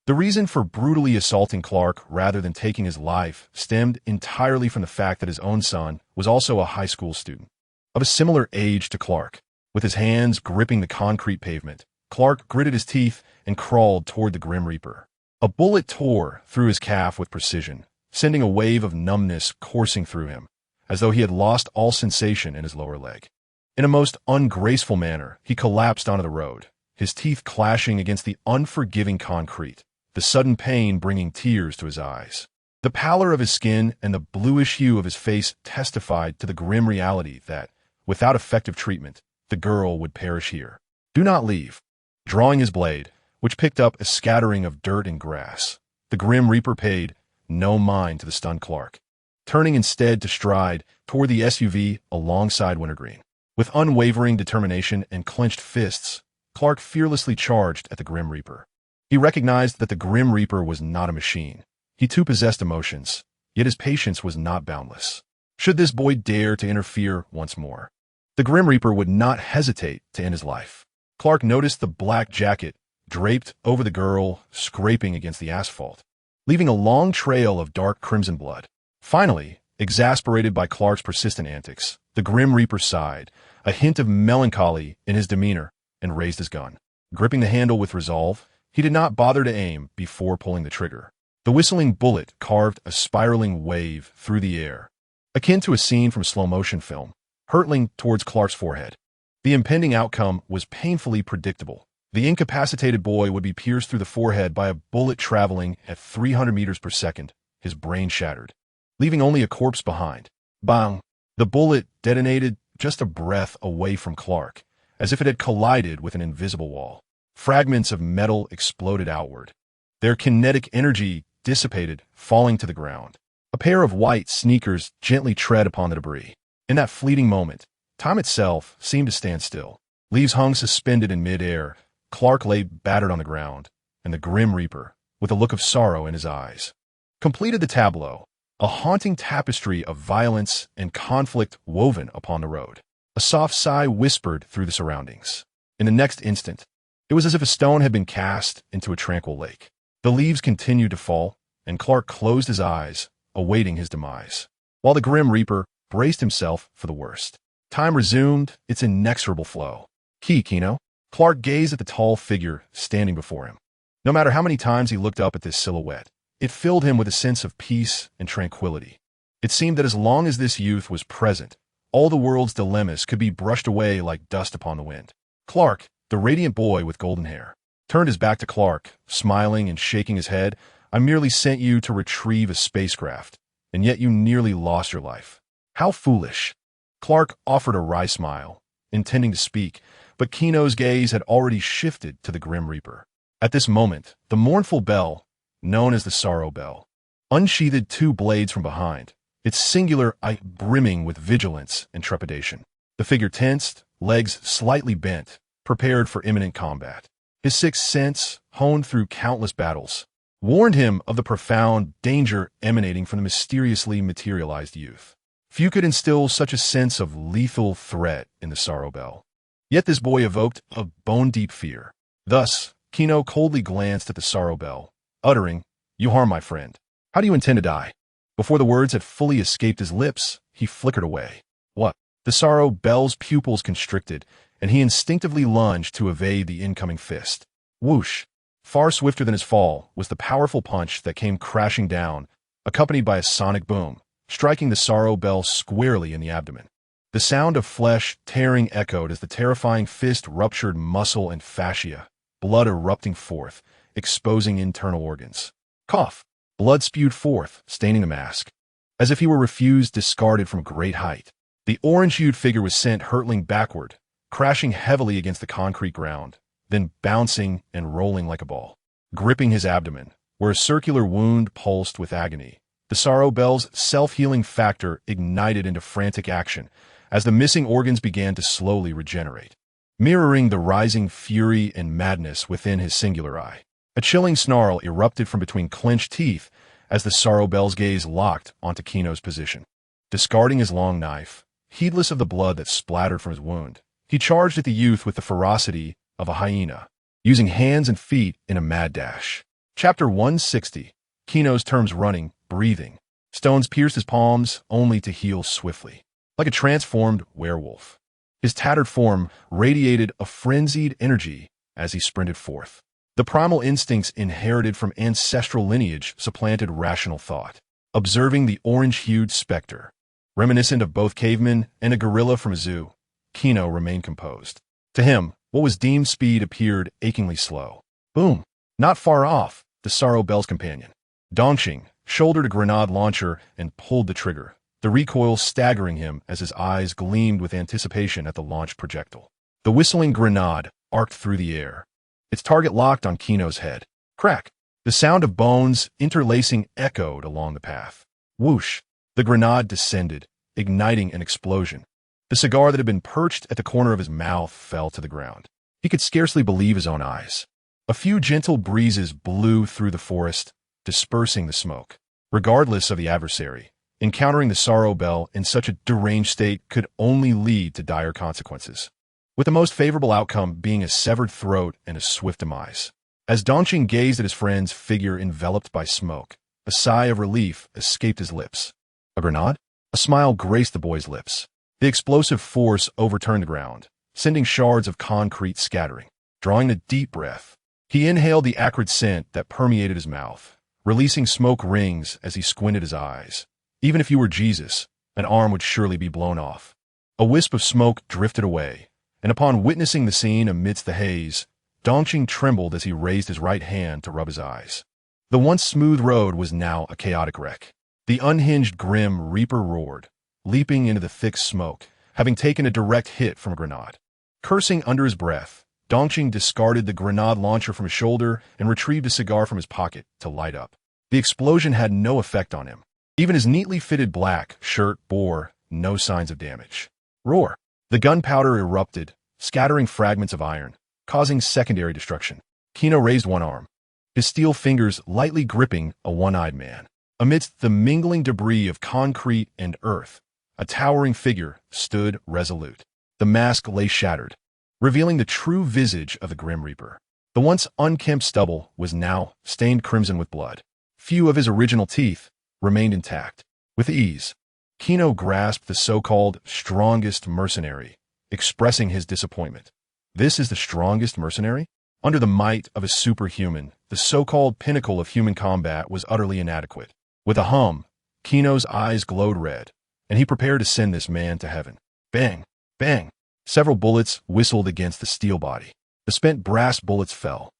the reason for brutally assaulting Clark rather than taking his life stemmed entirely from the fact that his own son was also a high school student, of a similar age to Clark. With his hands gripping the concrete pavement, Clark gritted his teeth and crawled toward the Grim Reaper. A bullet tore through his calf with precision, sending a wave of numbness coursing through him. as though he had lost all sensation in his lower leg. In a most ungraceful manner, he collapsed onto the road, his teeth clashing against the unforgiving concrete, the sudden pain bringing tears to his eyes. The pallor of his skin and the bluish hue of his face testified to the grim reality that, without effective treatment, the girl would perish here. "Do not leave." Drawing his blade, which picked up a scattering of dirt and grass, the Grim Reaper paid no mind to the stunned Clark, turning instead to stride toward the SUV alongside Wintergreen. With unwavering determination and clenched fists, Clark fearlessly charged at the Grim Reaper. He recognized that the Grim Reaper was not a machine. He too possessed emotions, yet his patience was not boundless. Should this boy dare to interfere once more, the Grim Reaper would not hesitate to end his life. Clark noticed the black jacket draped over the girl scraping against the asphalt, leaving a long trail of dark crimson blood. Finally, exasperated by Clark's persistent antics, the Grim Reaper sighed, a hint of melancholy in his demeanor, and raised his gun. Gripping the handle with resolve, he did not bother to aim before pulling the trigger. The whistling bullet carved a spiraling wave through the air, akin to a scene from slow-motion film, hurtling towards Clark's forehead. The impending outcome was painfully predictable. The incapacitated boy would be pierced through the forehead by a bullet traveling at 300 meters per second, his brain shattered, leaving only a corpse behind. Bang! The bullet detonated just a breath away from Clark, as if it had collided with an invisible wall. Fragments of metal exploded outward, their kinetic energy dissipated, falling to the ground. A pair of white sneakers gently tread upon the debris. In that fleeting moment, time itself seemed to stand still. Leaves hung suspended in mid-air. Clark lay battered on the ground, and the Grim Reaper, with a look of sorrow in his eyes, completed the tableau, a haunting tapestry of violence and conflict woven upon the road. A soft sigh whispered through the surroundings. In the next instant, it was as if a stone had been cast into a tranquil lake. The leaves continued to fall, and Clark closed his eyes, awaiting his demise, while the Grim Reaper braced himself for the worst. Time resumed its inexorable flow. Gino. Clark gazed at the tall figure standing before him. No matter how many times he looked up at this silhouette, it filled him with a sense of peace and tranquility. It seemed that as long as this youth was present, all the world's dilemmas could be brushed away like dust upon the wind. Clark, the radiant boy with golden hair, turned his back to Clark, smiling and shaking his head. "I merely sent you to retrieve a spacecraft, and yet you nearly lost your life. How foolish." Clark offered a wry smile, intending to speak, but Gino's gaze had already shifted to the Grim Reaper. At this moment, the mournful bell, known as the Sorrow Bell, unsheathed two blades from behind, its singular eye brimming with vigilance and trepidation. The figure tensed, legs slightly bent, prepared for imminent combat. His sixth sense, honed through countless battles, warned him of the profound danger emanating from the mysteriously materialized youth. Few could instill such a sense of lethal threat in the Sorrow Bell. Yet this boy evoked a bone-deep fear. Thus, Gino coldly glanced at the Sorrow Bell, uttering, "You harm my friend. How do you intend to die?" Before the words had fully escaped his lips, he flickered away. "What?" The Sorrow Bell's pupils constricted, and he instinctively lunged to evade the incoming fist. Whoosh! Far swifter than his fall was the powerful punch that came crashing down, accompanied by a sonic boom, striking the Sorrow Bell squarely in the abdomen. The sound of flesh tearing echoed as the terrifying fist ruptured muscle and fascia, blood erupting forth, exposing internal organs. Cough! Blood spewed forth, staining the mask. As if he were refused, discarded from great height, the orange-hued figure was sent hurtling backward, crashing heavily against the concrete ground, then bouncing and rolling like a ball. Gripping his abdomen, where a circular wound pulsed with agony, the Sorrow Bell's self-healing factor ignited into frantic action as the missing organs began to slowly regenerate, mirroring the rising fury and madness within his singular eye. A chilling snarl erupted from between clenched teeth as the Sorrow Bell's gaze locked onto Gino's position. Discarding his long knife, heedless of the blood that splattered from his wound, he charged at the youth with the ferocity of a hyena, using hands and feet in a mad dash. Chapter 160. Gino's terms running, breathing. Stones pierced his palms only to heal swiftly. Like a transformed werewolf, his tattered form radiated a frenzied energy as he sprinted forth. The primal instincts inherited from ancestral lineage supplanted rational thought. Observing the orange-hued specter, Reminiscent of both cavemen and a gorilla from a zoo, Gino remained composed. To him, what was deemed speed appeared achingly slow. Boom! Not far off, the Sorrow Bell's companion. Dongqing shouldered a grenade launcher and pulled the trigger, the recoil staggering him as his eyes gleamed with anticipation at the launched projectile. The whistling grenade arced through the air. Its target locked on Gino's head. Crack! The sound of bones interlacing echoed along the path. Whoosh! The grenade descended, igniting an explosion. The cigar that had been perched at the corner of his mouth fell to the ground. He could scarcely believe his own eyes. A few gentle breezes blew through the forest, dispersing the smoke. Regardless of the adversary, encountering the Sorrow Bell in such a deranged state could only lead to dire consequences, with the most favorable outcome being a severed throat and a swift demise. As Dongqing gazed at his friend's figure enveloped by smoke, a sigh of relief escaped his lips. A grenade? A smile graced the boy's lips. The explosive force overturned the ground, sending shards of concrete scattering. Drawing a deep breath, he inhaled the acrid scent that permeated his mouth, releasing smoke rings as he squinted his eyes. Even if you were Jesus, an arm would surely be blown off. A wisp of smoke drifted away, and upon witnessing the scene amidst the haze, Dongqing trembled as he raised his right hand to rub his eyes. The once smooth road was now a chaotic wreck. The unhinged Grim Reaper roared, leaping into the thick smoke, having taken a direct hit from a grenade. Cursing under his breath, Dongqing discarded the grenade launcher from his shoulder and retrieved a cigar from his pocket to light up. The explosion had no effect on him. Even his neatly fitted black shirt bore no signs of damage. Roar! The gunpowder erupted, scattering fragments of iron, causing secondary destruction. Gino raised one arm, his steel fingers lightly gripping a one-eyed man. Amidst the mingling debris of concrete and earth, a towering figure stood resolute. The mask lay shattered, revealing the true visage of the Grim Reaper. The once unkempt stubble was now stained crimson with blood. Few of his original teeth remained intact. With ease, Gino grasped the so-called strongest mercenary, expressing his disappointment. This is the strongest mercenary? Under the might of a superhuman, the so-called pinnacle of human combat was utterly inadequate. With a hum, Gino's eyes glowed red, and he prepared to send this man to heaven. Bang! Bang! Several bullets whistled against the steel body. The spent brass bullets fell.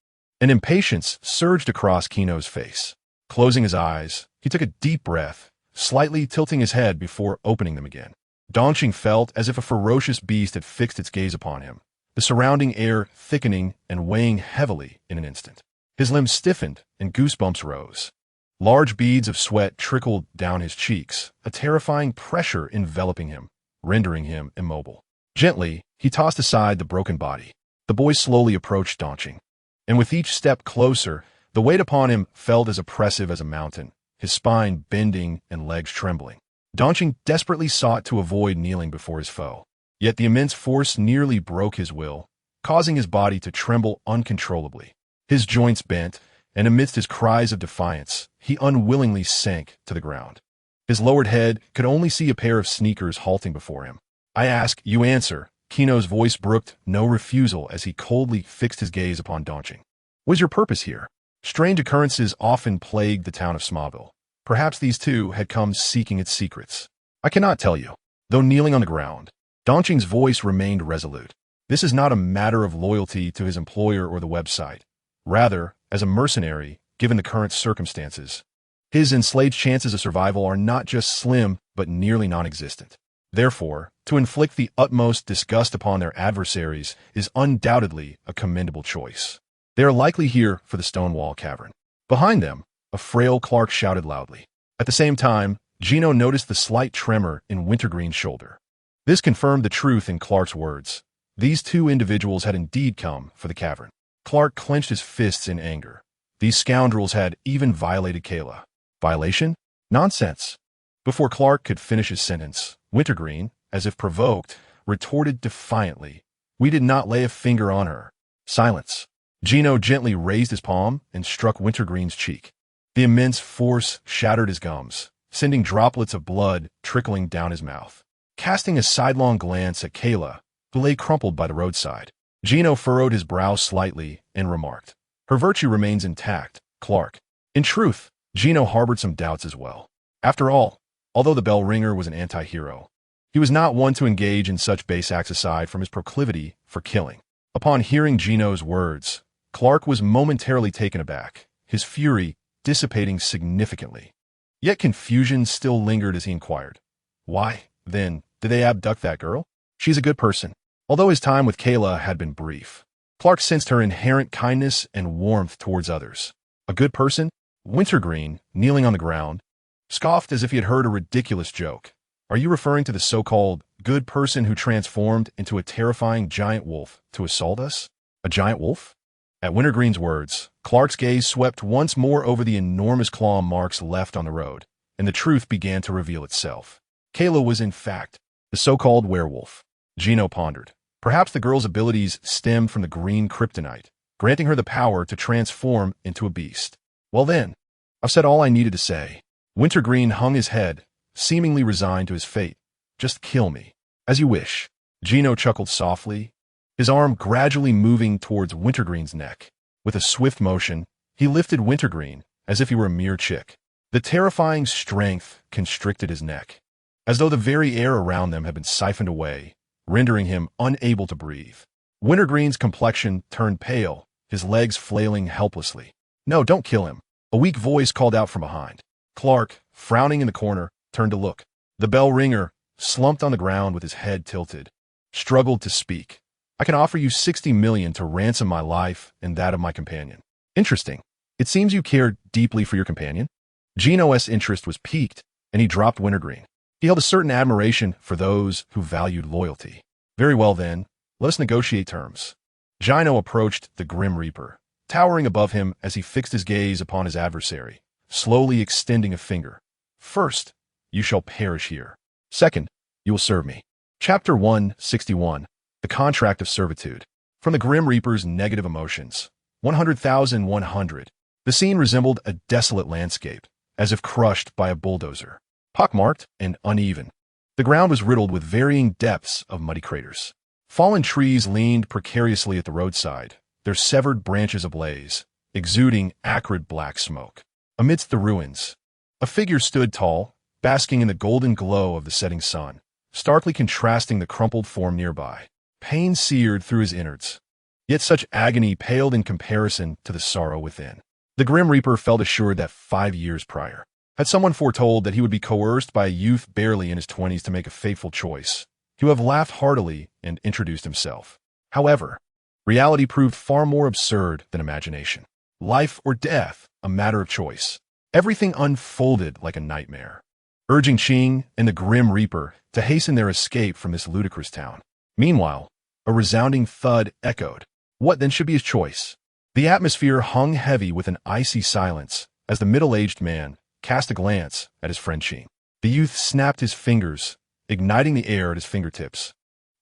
An impatience surged across Gino's face. Closing his eyes, he took a deep breath, slightly tilting his head before opening them again. Dongqing felt as if a ferocious beast had fixed its gaze upon him, the surrounding air thickening and weighing heavily in an instant. His limbs stiffened and goosebumps rose. Large beads of sweat trickled down his cheeks, a terrifying pressure enveloping him, rendering him immobile. Gently, he tossed aside the broken body. The boy slowly approached Dongqing, and with each step closer, the weight upon him felt as oppressive as a mountain, his spine bending and legs trembling. Dongqing desperately sought to avoid kneeling before his foe, yet the immense force nearly broke his will, causing his body to tremble uncontrollably. His joints bent, and amidst his cries of defiance, he unwillingly sank to the ground. His lowered head could only see a pair of sneakers halting before him. I ask, you answer. Gino's voice brooked no refusal as he coldly fixed his gaze upon Dongqing. What is your purpose here? Strange occurrences often plagued the town of Smallville. Perhaps these two had come seeking its secrets. I cannot tell you. Though kneeling on the ground, Dongqing's voice remained resolute. This is not a matter of loyalty to his employer or the website. Rather, as a mercenary, given the current circumstances, his enslaved chances of survival are not just slim, but nearly non-existent. Therefore, to inflict the utmost disgust upon their adversaries is undoubtedly a commendable choice. They are likely here for the Stonewall Cavern. Behind them, a frail Clark shouted loudly. At the same time, Gino noticed the slight tremor in Wintergreen's shoulder. This confirmed the truth in Clark's words. These two individuals had indeed come for the cavern. Clark clenched his fists in anger. These scoundrels had even violated Kayla. Violation? Nonsense. Before Clark could finish his sentence, Wintergreen, as if provoked, retorted defiantly. We did not lay a finger on her. Silence. Gino gently raised his palm and struck Wintergreen's cheek. The immense force shattered his gums, sending droplets of blood trickling down his mouth. Casting a sidelong glance at Kayla, who lay crumpled by the roadside, Gino furrowed his brow slightly and remarked, her virtue remains intact, Clark. In truth, Gino harbored some doubts as well. After all Although the bell ringer was an anti-hero, he was not one to engage in such base acts aside from his proclivity for killing. Upon hearing Gino's words, Clark was momentarily taken aback, his fury dissipating significantly. Yet confusion still lingered as he inquired, "Why, then, did they abduct that girl? She's a good person." Although his time with Kayla had been brief, Clark sensed her inherent kindness and warmth towards others. A good person? Wintergreen, kneeling on the ground, scoffed as if he had heard a ridiculous joke. "Are you referring to the so-called good person who transformed into a terrifying giant wolf to assault us? A giant wolf?" At Wintergreen's words, Clark's gaze swept once more over the enormous claw marks left on the road, and the truth began to reveal itself. Kayla was, in fact, the so-called werewolf. Gino pondered. Perhaps the girl's abilities stemmed from the green kryptonite, granting her the power to transform into a beast. Well then, I've said all I needed to say. Wintergreen hung his head, seemingly resigned to his fate. "Just kill me. As you wish." Gino chuckled softly, his arm gradually moving towards Wintergreen's neck. With a swift motion, he lifted Wintergreen as if he were a mere chick. The terrifying strength constricted his neck, as though the very air around them had been siphoned away, rendering him unable to breathe. Wintergreen's complexion turned pale, his legs flailing helplessly. "No, don't kill him," a weak voice called out from behind. Clark, frowning in the corner, turned to look. The bell ringer, slumped on the ground with his head tilted, struggled to speak. "I can offer you 60 million to ransom my life and that of my companion." "Interesting. It seems you care deeply for your companion." Gino's interest was piqued, and he dropped Wintergreen. He held a certain admiration for those who valued loyalty. "Very well then, let us negotiate terms." Gino approached the Grim Reaper, towering above him as he fixed his gaze upon his adversary, slowly extending a finger. "First, you shall perish here. Second, you will serve me." Chapter 161, The Contract of Servitude. From the Grim Reaper's negative emotions, 100,100. The scene resembled a desolate landscape, as if crushed by a bulldozer. Pockmarked and uneven, the ground was riddled with varying depths of muddy craters. Fallen trees leaned precariously at the roadside, their severed branches ablaze, exuding acrid black smoke. Amidst the ruins, a figure stood tall, basking in the golden glow of the setting sun, starkly contrasting the crumpled form nearby. Pain seared through his innards, yet such agony paled in comparison to the sorrow within. The Grim Reaper felt assured that 5 years prior, had someone foretold that he would be coerced by a youth barely in his 20s to make a fateful choice, he would have laughed heartily and introduced himself. However, reality proved far more absurd than imagination. Life or death, a matter of choice. Everything unfolded like a nightmare, urging Ching and the Grim Reaper to hasten their escape from this ludicrous town. Meanwhile, a resounding thud echoed. What then should be his choice? The atmosphere hung heavy with an icy silence as the middle-aged man cast a glance at his friend Ching. The youth snapped his fingers, igniting the air at his fingertips.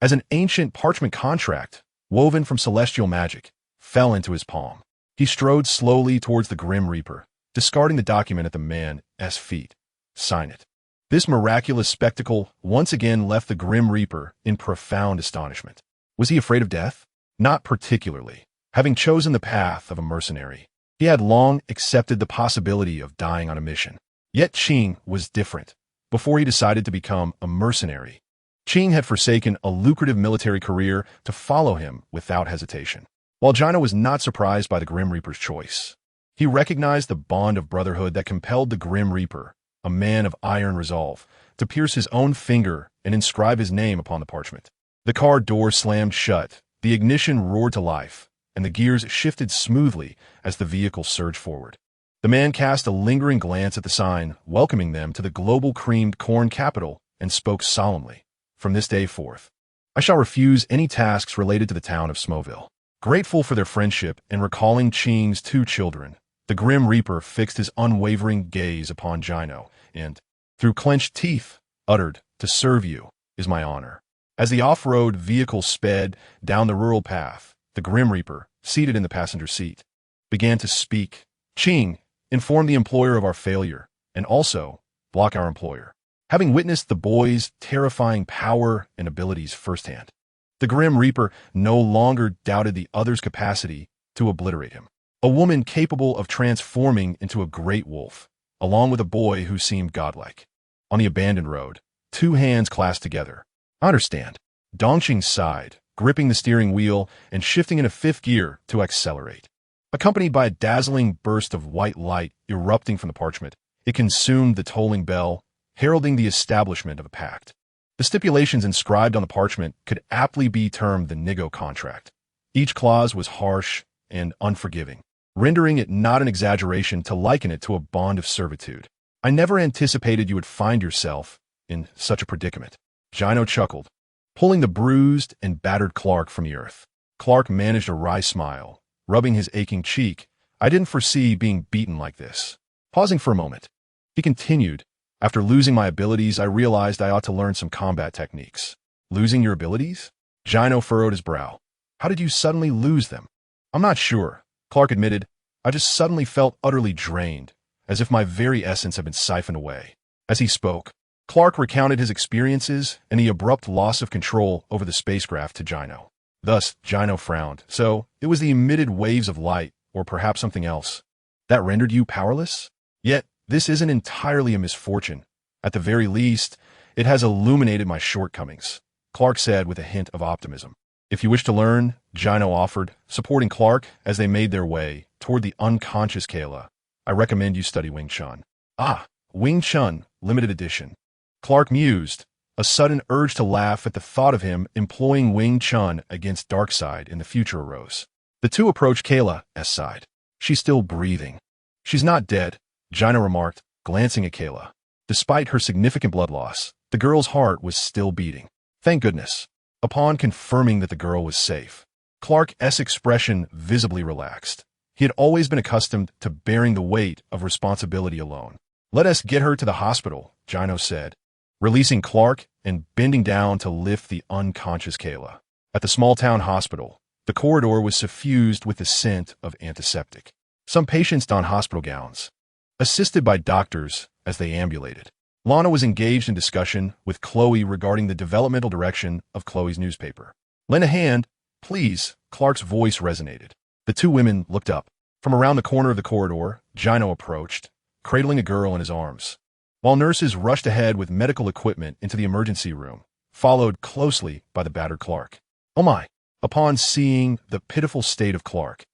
As an ancient parchment contract, woven from celestial magic, fell into his palm. He strode slowly towards the Grim Reaper, discarding the document at the man's feet. "Sign it." This miraculous spectacle once again left the Grim Reaper in profound astonishment. Was he afraid of death? Not particularly. Having chosen the path of a mercenary, he had long accepted the possibility of dying on a mission. Yet Ching was different. Before he decided to become a mercenary, Ching had forsaken a lucrative military career to follow him without hesitation. While Gino was not surprised by the Grim Reaper's choice, he recognized the bond of brotherhood that compelled the Grim Reaper, a man of iron resolve, to pierce his own finger and inscribe his name upon the parchment. The car door slammed shut, the ignition roared to life, and the gears shifted smoothly as the vehicle surged forward. The man cast a lingering glance at the sign, welcoming them to the global creamed corn capital, and spoke solemnly. "From this day forth, I shall refuse any tasks related to the town of Smoville." Grateful for their friendship and recalling Ching's 2 children, the Grim Reaper fixed his unwavering gaze upon Gino and, through clenched teeth, uttered, "To serve you is my honor." As the off-road vehicle sped down the rural path, the Grim Reaper, seated in the passenger seat, began to speak. "Ching, inform the employer of our failure, and also block our employer." Having witnessed the boy's terrifying power and abilities firsthand, the Grim Reaper no longer doubted the other's capacity to obliterate him. A woman capable of transforming into a great wolf, along with a boy who seemed godlike. on the abandoned road, two hands clasped together. I understand. Dongqing sighed, gripping the steering wheel and shifting into fifth gear to accelerate. Accompanied by a dazzling burst of white light erupting from the parchment, it consumed the tolling bell, heralding the establishment of a pact. The stipulations inscribed on the parchment could aptly be termed the Nigo contract. Each clause was harsh and unforgiving, rendering it not an exaggeration to liken it to a bond of servitude. I never anticipated you would find yourself in such a predicament. Gino chuckled, pulling the bruised and battered Clark from the earth. Clark managed a wry smile, rubbing his aching cheek. I didn't foresee being beaten like this. Pausing for a moment, he continued, after losing my abilities, I realized I ought to learn some combat techniques. Losing your abilities? Gino furrowed his brow. How did you suddenly lose them? I'm not sure, Clark admitted. I just suddenly felt utterly drained, as if my very essence had been siphoned away. As he spoke, Clark recounted his experiences and the abrupt loss of control over the spacecraft to Gino. Thus, Gino frowned. So, it was the emitted waves of light, or perhaps something else, that rendered you powerless? Yet, this isn't entirely a misfortune. At the very least, it has illuminated my shortcomings, Clark said with a hint of optimism. If you wish to learn, Gino offered, supporting Clark as they made their way toward the unconscious Kayla, I recommend you study Wing Chun. Ah, Wing Chun, limited edition. Clark mused, a sudden urge to laugh at the thought of him employing Wing Chun against Darkseid in the future arose. The two approached Kayla's side. She's still breathing. She's not dead, Gino remarked, glancing at Kayla. Despite her significant blood loss, the girl's heart was still beating. Thank goodness. Upon confirming that the girl was safe, Clark's expression visibly relaxed. He had always been accustomed to bearing the weight of responsibility alone. Let us get her to the hospital, Gino said, releasing Clark and bending down to lift the unconscious Kayla. At the small-town hospital, the corridor was suffused with the scent of antiseptic. Some patients donned hospital gowns, assisted by doctors as they ambulated. Lana was engaged in discussion with Chloe regarding the developmental direction of Chloe's newspaper. Lend a hand, please, Clark's voice resonated. The two women looked up. From around the corner of the corridor, Gino approached, cradling a girl in his arms, while nurses rushed ahead with medical equipment into the emergency room, followed closely by the battered Clark. Oh my! Upon seeing the pitiful state of Clark,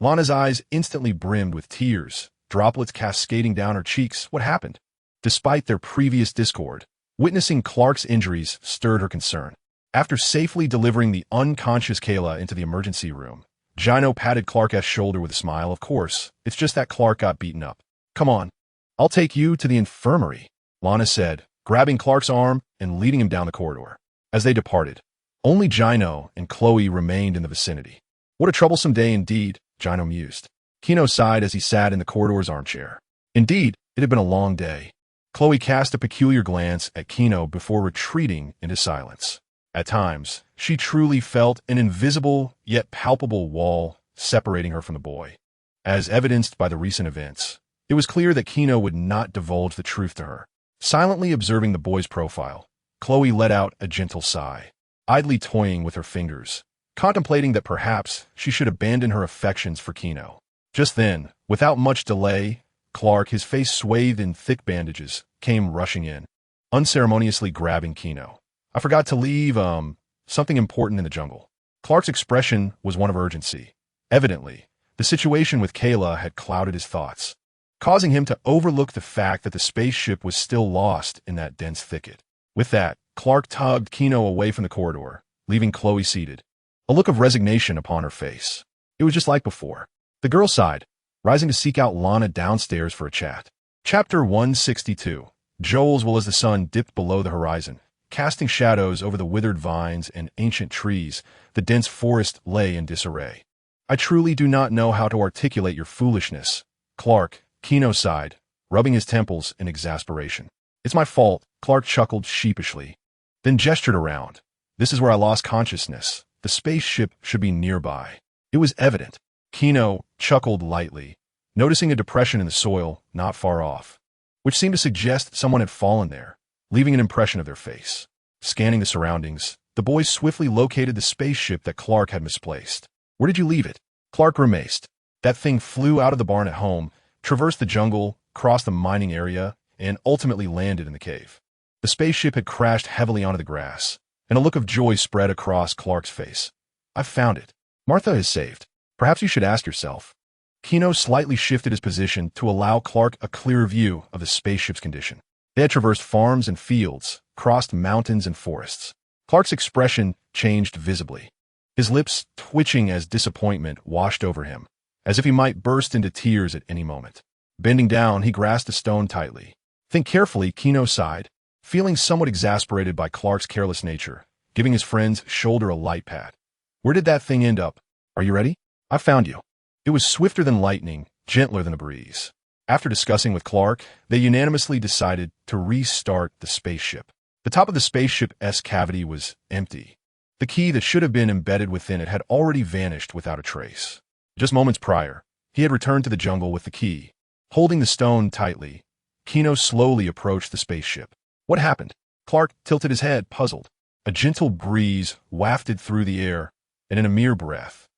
Lana's eyes instantly brimmed with tears, droplets cascading down her cheeks. What happened? Despite their previous discord, witnessing Clark's injuries stirred her concern. After safely delivering the unconscious Kayla into the emergency room, Gino patted Clark's shoulder with a smile. Of course, it's just that Clark got beaten up. Come on, I'll take you to the infirmary, Lana said, grabbing Clark's arm and leading him down the corridor. As they departed, only Gino and Chloe remained in the vicinity. What a troublesome day indeed, Gino mused. Kino sighed as he sat in the corridor's armchair. Indeed, it had been a long day. Chloe cast a peculiar glance at Kino before retreating into silence. At times, she truly felt an invisible yet palpable wall separating her from the boy. As evidenced by the recent events, it was clear that Kino would not divulge the truth to her. Silently observing the boy's profile, Chloe let out a gentle sigh, idly toying with her fingers, contemplating that perhaps she should abandon her affections for Kino. Just then, without much delay, Clark, his face swathed in thick bandages, came rushing in, unceremoniously grabbing Kino. I forgot to leave, something important in the jungle. Clark's expression was one of urgency. Evidently, the situation with Kayla had clouded his thoughts, causing him to overlook the fact that the spaceship was still lost in that dense thicket. With that, Clark tugged Kino away from the corridor, leaving Chloe seated, a look of resignation upon her face. It was just like before. The girl sighed, rising to seek out Lana downstairs for a chat. Chapter 162. Joel's will as the sun dipped below the horizon, casting shadows over the withered vines and ancient trees, the dense forest lay in disarray. I truly do not know how to articulate your foolishness, Clark, Kino sighed, rubbing his temples in exasperation. It's my fault, Clark chuckled sheepishly, then gestured around. This is where I lost consciousness. The spaceship should be nearby. It was evident. Kino chuckled lightly, noticing a depression in the soil not far off, which seemed to suggest someone had fallen there, leaving an impression of their face. Scanning the surroundings, the boys swiftly located the spaceship that Clark had misplaced. Where did you leave it? Clark grimaced. That thing flew out of the barn at home, traversed the jungle, crossed the mining area, and ultimately landed in the cave. The spaceship had crashed heavily onto the grass, and a look of joy spread across Clark's face. "I've found it. Martha is saved. Perhaps you should ask yourself." Gino slightly shifted his position to allow Clark a clearer view of the spaceship's condition. They had traversed farms and fields, crossed mountains and forests. Clark's expression changed visibly, his lips twitching as disappointment washed over him, as if he might burst into tears at any moment. Bending down, he grasped the stone tightly. "Think carefully," Gino sighed, feeling somewhat exasperated by Clark's careless nature, giving his friend's shoulder a light pat. "Where did that thing end up? Are you ready? I found you." It was swifter than lightning, gentler than a breeze. After discussing with Clark, they unanimously decided to restart the spaceship. The top of the spaceship's cavity was empty. The key that should have been embedded within it had already vanished without a trace. Just moments prior, he had returned to the jungle with the key. Holding the stone tightly, Gino slowly approached the spaceship. What happened? Clark tilted his head, puzzled. A gentle breeze wafted through the air, and in a mere breath,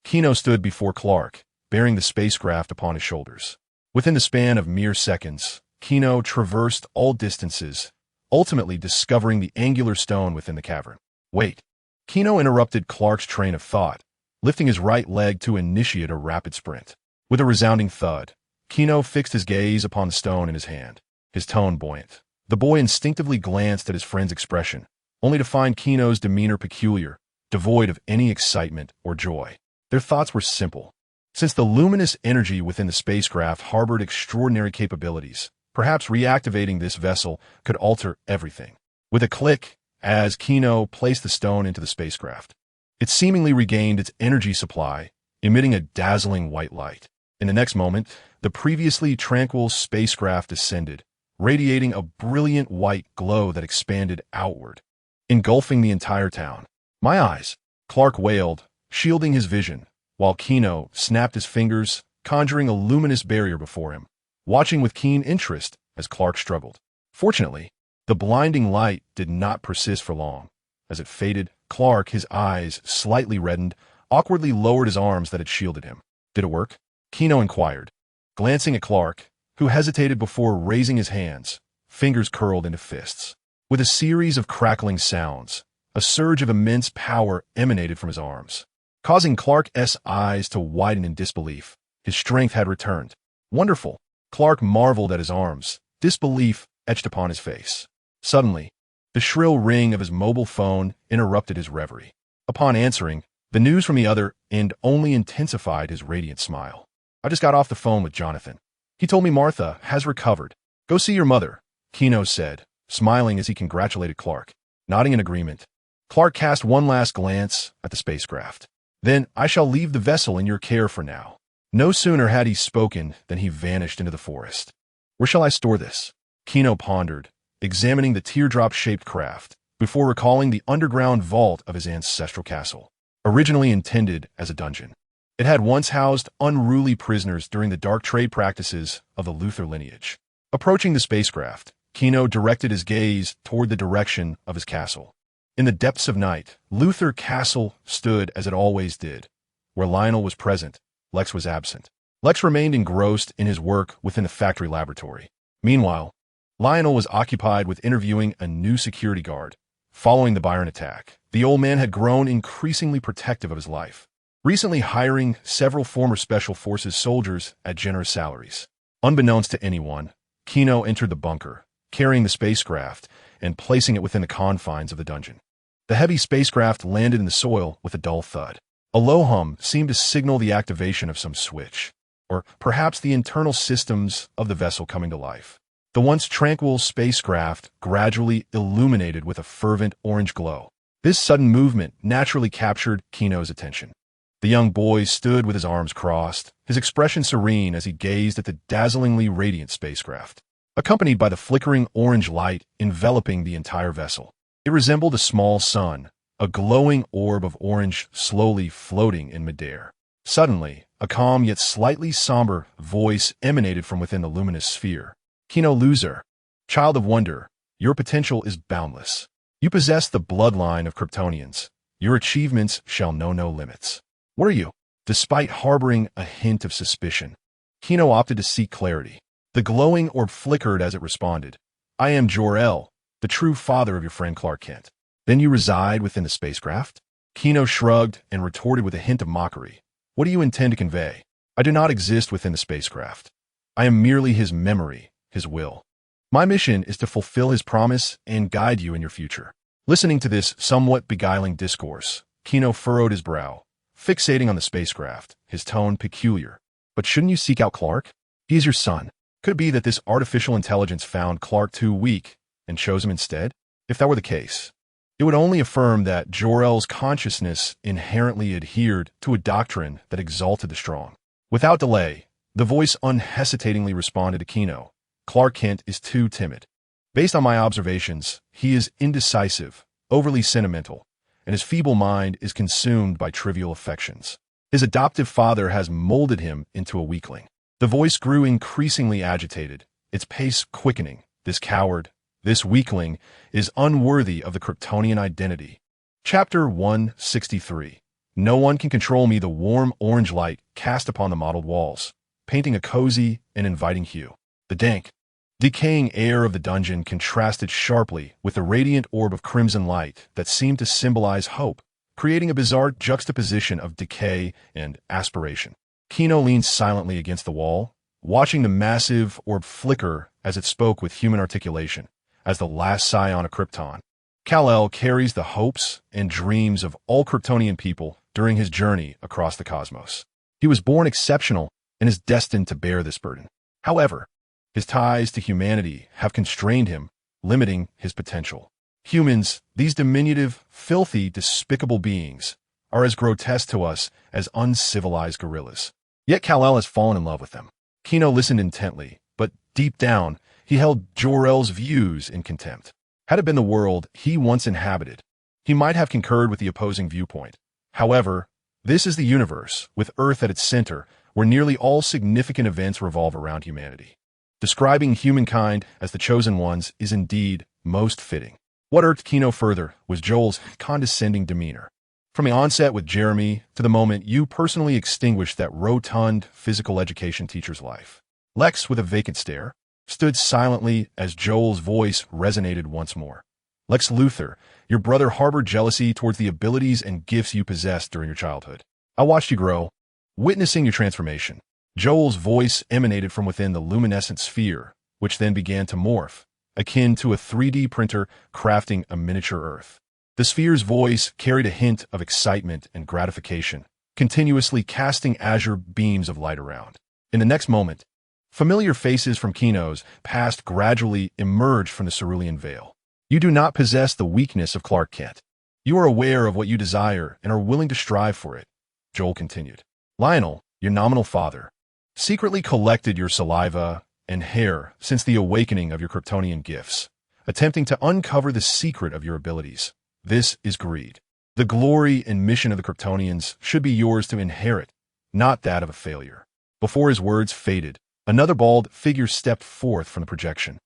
Gino stood before Clark, bearing the spacecraft upon his shoulders. Within the span of mere seconds, Gino traversed all distances, ultimately discovering the angular stone within the cavern. "Wait." Gino interrupted Clark's train of thought, lifting his right leg to initiate a rapid sprint. With a resounding thud, Gino fixed his gaze upon the stone in his hand, his tone buoyant. The boy instinctively glanced at his friend's expression, only to find Gino's demeanor peculiar, devoid of any excitement or joy. Their thoughts were simple. Since the luminous energy within the spacecraft harbored extraordinary capabilities, perhaps reactivating this vessel could alter everything. With a click, as Gino placed the stone into the spacecraft, it seemingly regained its energy supply, emitting a dazzling white light. In the next moment, the previously tranquil spacecraft descended, radiating a brilliant white glow that expanded outward, engulfing the entire town. "My eyes!" Clark wailed, shielding his vision, while Gino snapped his fingers, conjuring a luminous barrier before him, watching with keen interest as Clark struggled. Fortunately, the blinding light did not persist for long. As it faded, Clark, his eyes slightly reddened, awkwardly lowered his arms that had shielded him. "Did it work?" Gino inquired, glancing at Clark, who hesitated before raising his hands, fingers curled into fists. With a series of crackling sounds, a surge of immense power emanated from his arms, causing Clark's eyes to widen in disbelief. His strength had returned. "Wonderful!" Clark marveled at his arms, disbelief etched upon his face. Suddenly, the shrill ring of his mobile phone interrupted his reverie. Upon answering, the news from the other end only intensified his radiant smile. "I just got off the phone with Jonathan. He told me Martha has recovered. Go see your mother," Gino said, smiling as he congratulated Clark. Nodding in agreement, Clark cast one last glance at the spacecraft. "Then I shall leave the vessel in your care for now." No sooner had he spoken than he vanished into the forest. "Where shall I store this?" Gino pondered, examining the teardrop-shaped craft, before recalling the underground vault of his ancestral castle, originally intended as a dungeon. It had once housed unruly prisoners during the dark trade practices of the Luthor lineage. Approaching the spacecraft, Gino directed his gaze toward the direction of his castle. In the depths of night, Luthor Castle stood as it always did. Where Lionel was present, Lex was absent. Lex remained engrossed in his work within the factory laboratory. Meanwhile, Lionel was occupied with interviewing a new security guard. Following the Byron attack, the old man had grown increasingly protective of his life, recently hiring several former Special Forces soldiers at generous salaries. Unbeknownst to anyone, Gino entered the bunker, carrying the spacecraft and placing it within the confines of the dungeon. The heavy spacecraft landed in the soil with a dull thud. A low hum seemed to signal the activation of some switch, or perhaps the internal systems of the vessel coming to life. The once tranquil spacecraft gradually illuminated with a fervent orange glow. This sudden movement naturally captured Gino's attention. The young boy stood with his arms crossed, his expression serene as he gazed at the dazzlingly radiant spacecraft, accompanied by the flickering orange light enveloping the entire vessel. It resembled a small sun, a glowing orb of orange slowly floating in midair. Suddenly, a calm yet slightly somber voice emanated from within the luminous sphere. "Gino Luthor, child of wonder, your potential is boundless. You possess the bloodline of Kryptonians. Your achievements shall know no limits." "What are you?" Despite harboring a hint of suspicion, Gino opted to seek clarity. The glowing orb flickered as it responded. "I am Jor-El, the the true father of your friend Clark Kent. Then you reside within the spacecraft? Gino shrugged and retorted with a hint of mockery. What do you intend to convey? I do not exist within the spacecraft. I am merely his memory, his will. My mission is to fulfill his promise and guide you in your future. Listening to this somewhat beguiling discourse, Gino furrowed his brow, fixating on the spacecraft, his tone peculiar. But shouldn't you seek out Clark? He is your son. Could it be that this artificial intelligence found Clark too weak and chose him instead? If that were the case, it would only affirm that Jor-El's consciousness inherently adhered to a doctrine that exalted the strong. Without delay, the voice unhesitatingly responded to Gino. Clark Kent is too timid. Based on my observations, he is indecisive, overly sentimental, and his feeble mind is consumed by trivial affections. His adoptive father has molded him into a weakling. The voice grew increasingly agitated, its pace quickening. This coward, this weakling, is unworthy of the Kryptonian identity. Chapter 163. No one can control me. The warm orange light cast upon the mottled walls, painting a cozy and inviting hue. The dank, decaying air of the dungeon contrasted sharply with the radiant orb of crimson light that seemed to symbolize hope, creating a bizarre juxtaposition of decay and aspiration. Gino leaned silently against the wall, watching the massive orb flicker as it spoke with human articulation, as the last scion of Krypton. Kal-El carries the hopes and dreams of all Kryptonian people during his journey across the cosmos. He was born exceptional and is destined to bear this burden. However, his ties to humanity have constrained him, limiting his potential. Humans, these diminutive, filthy, despicable beings, are as grotesque to us as uncivilized gorillas. Yet Kal-El has fallen in love with them. Gino listened intently, but deep down, he held Jor-El's views in contempt. Had it been the world he once inhabited, he might have concurred with the opposing viewpoint. However, this is the universe, with Earth at its center, where nearly all significant events revolve around humanity. Describing humankind as the chosen ones is indeed most fitting. What irked Gino further was Joel's condescending demeanor. From the onset with Jeremy to the moment you personally extinguished that rotund physical education teacher's life. Lex, with a vacant stare, stood silently as Joel's voice resonated once more. Lex Luthor, your brother harbored jealousy towards the abilities and gifts you possessed during your childhood. I watched you grow, witnessing your transformation. Joel's voice emanated from within the luminescent sphere, which then began to morph, akin to a 3D printer crafting a miniature Earth. The sphere's voice carried a hint of excitement and gratification, continuously casting azure beams of light around. In the next moment, familiar faces from Gino's past gradually emerged from the cerulean veil. You do not possess the weakness of Clark Kent. You are aware of what you desire and are willing to strive for it, Joel continued. Lionel, your nominal father, secretly collected your saliva and hair since the awakening of your Kryptonian gifts, attempting to uncover the secret of your abilities. This is greed. The glory and mission of the Kryptonians should be yours to inherit, not that of a failure. Before his words faded, another bald figure stepped forth from the projection.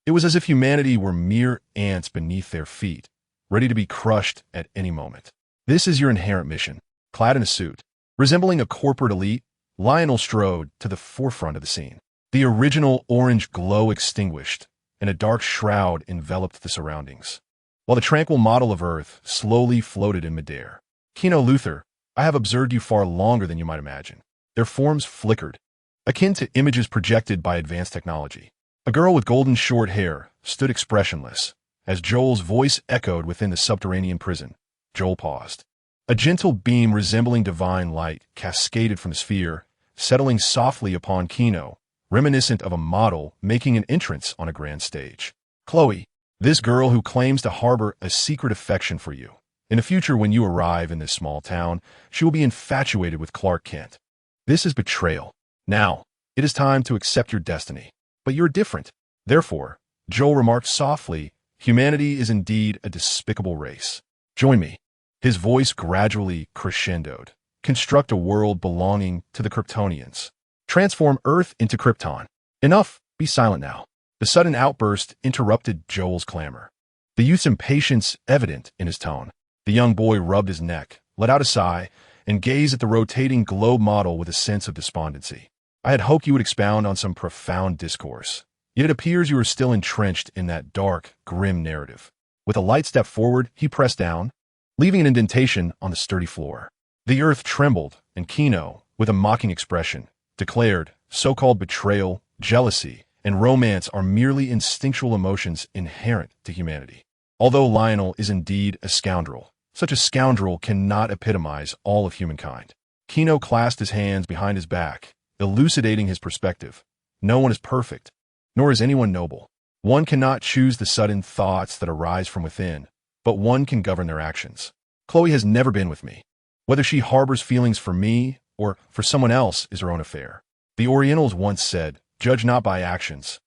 It was as if humanity were mere ants beneath their feet, ready to be crushed at any moment. This is your inherent mission. Clad in a suit, resembling a corporate elite, Lionel strode to the forefront of the scene. The original orange glow extinguished, and a dark shroud enveloped the surroundings, while the tranquil model of Earth slowly floated in midair. Gino Luthor, I have observed you far longer than you might imagine. Their forms flickered, akin to images projected by advanced technology. A girl with golden short hair stood expressionless, as Joel's voice echoed within the subterranean prison. Joel paused. A gentle beam resembling divine light cascaded from the sphere, settling softly upon Gino, reminiscent of a model making an entrance on a grand stage. Chloe, this girl who claims to harbor a secret affection for you. In the future, when you arrive in this small town, she will be infatuated with Clark Kent. This is betrayal. Now, it is time to accept your destiny. But you're different. Therefore, Joel remarked softly, humanity is indeed a despicable race. Join me. His voice gradually crescendoed. Construct a world belonging to the Kryptonians. Transform Earth into Krypton. Enough, be silent now. The sudden outburst interrupted Joel's clamor, the youth's impatience evident in his tone. The young boy rubbed his neck, let out a sigh, and gazed at the rotating globe model with a sense of despondency. I had hoped you would expound on some profound discourse. Yet it appears you are still entrenched in that dark, grim narrative. With a light step forward, he pressed down, leaving an indentation on the sturdy floor. The earth trembled, and Gino, with a mocking expression, declared, so-called betrayal, jealousy, and romance are merely instinctual emotions inherent to humanity. Although Lionel is indeed a scoundrel, such a scoundrel cannot epitomize all of humankind. Gino clasped his hands behind his back, elucidating his perspective. No one is perfect, nor is anyone noble. One cannot choose the sudden thoughts that arise from within, but one can govern their actions. Chloe has never been with me. Whether she harbors feelings for me or for someone else is her own affair. The Orientals once said, judge not by actions,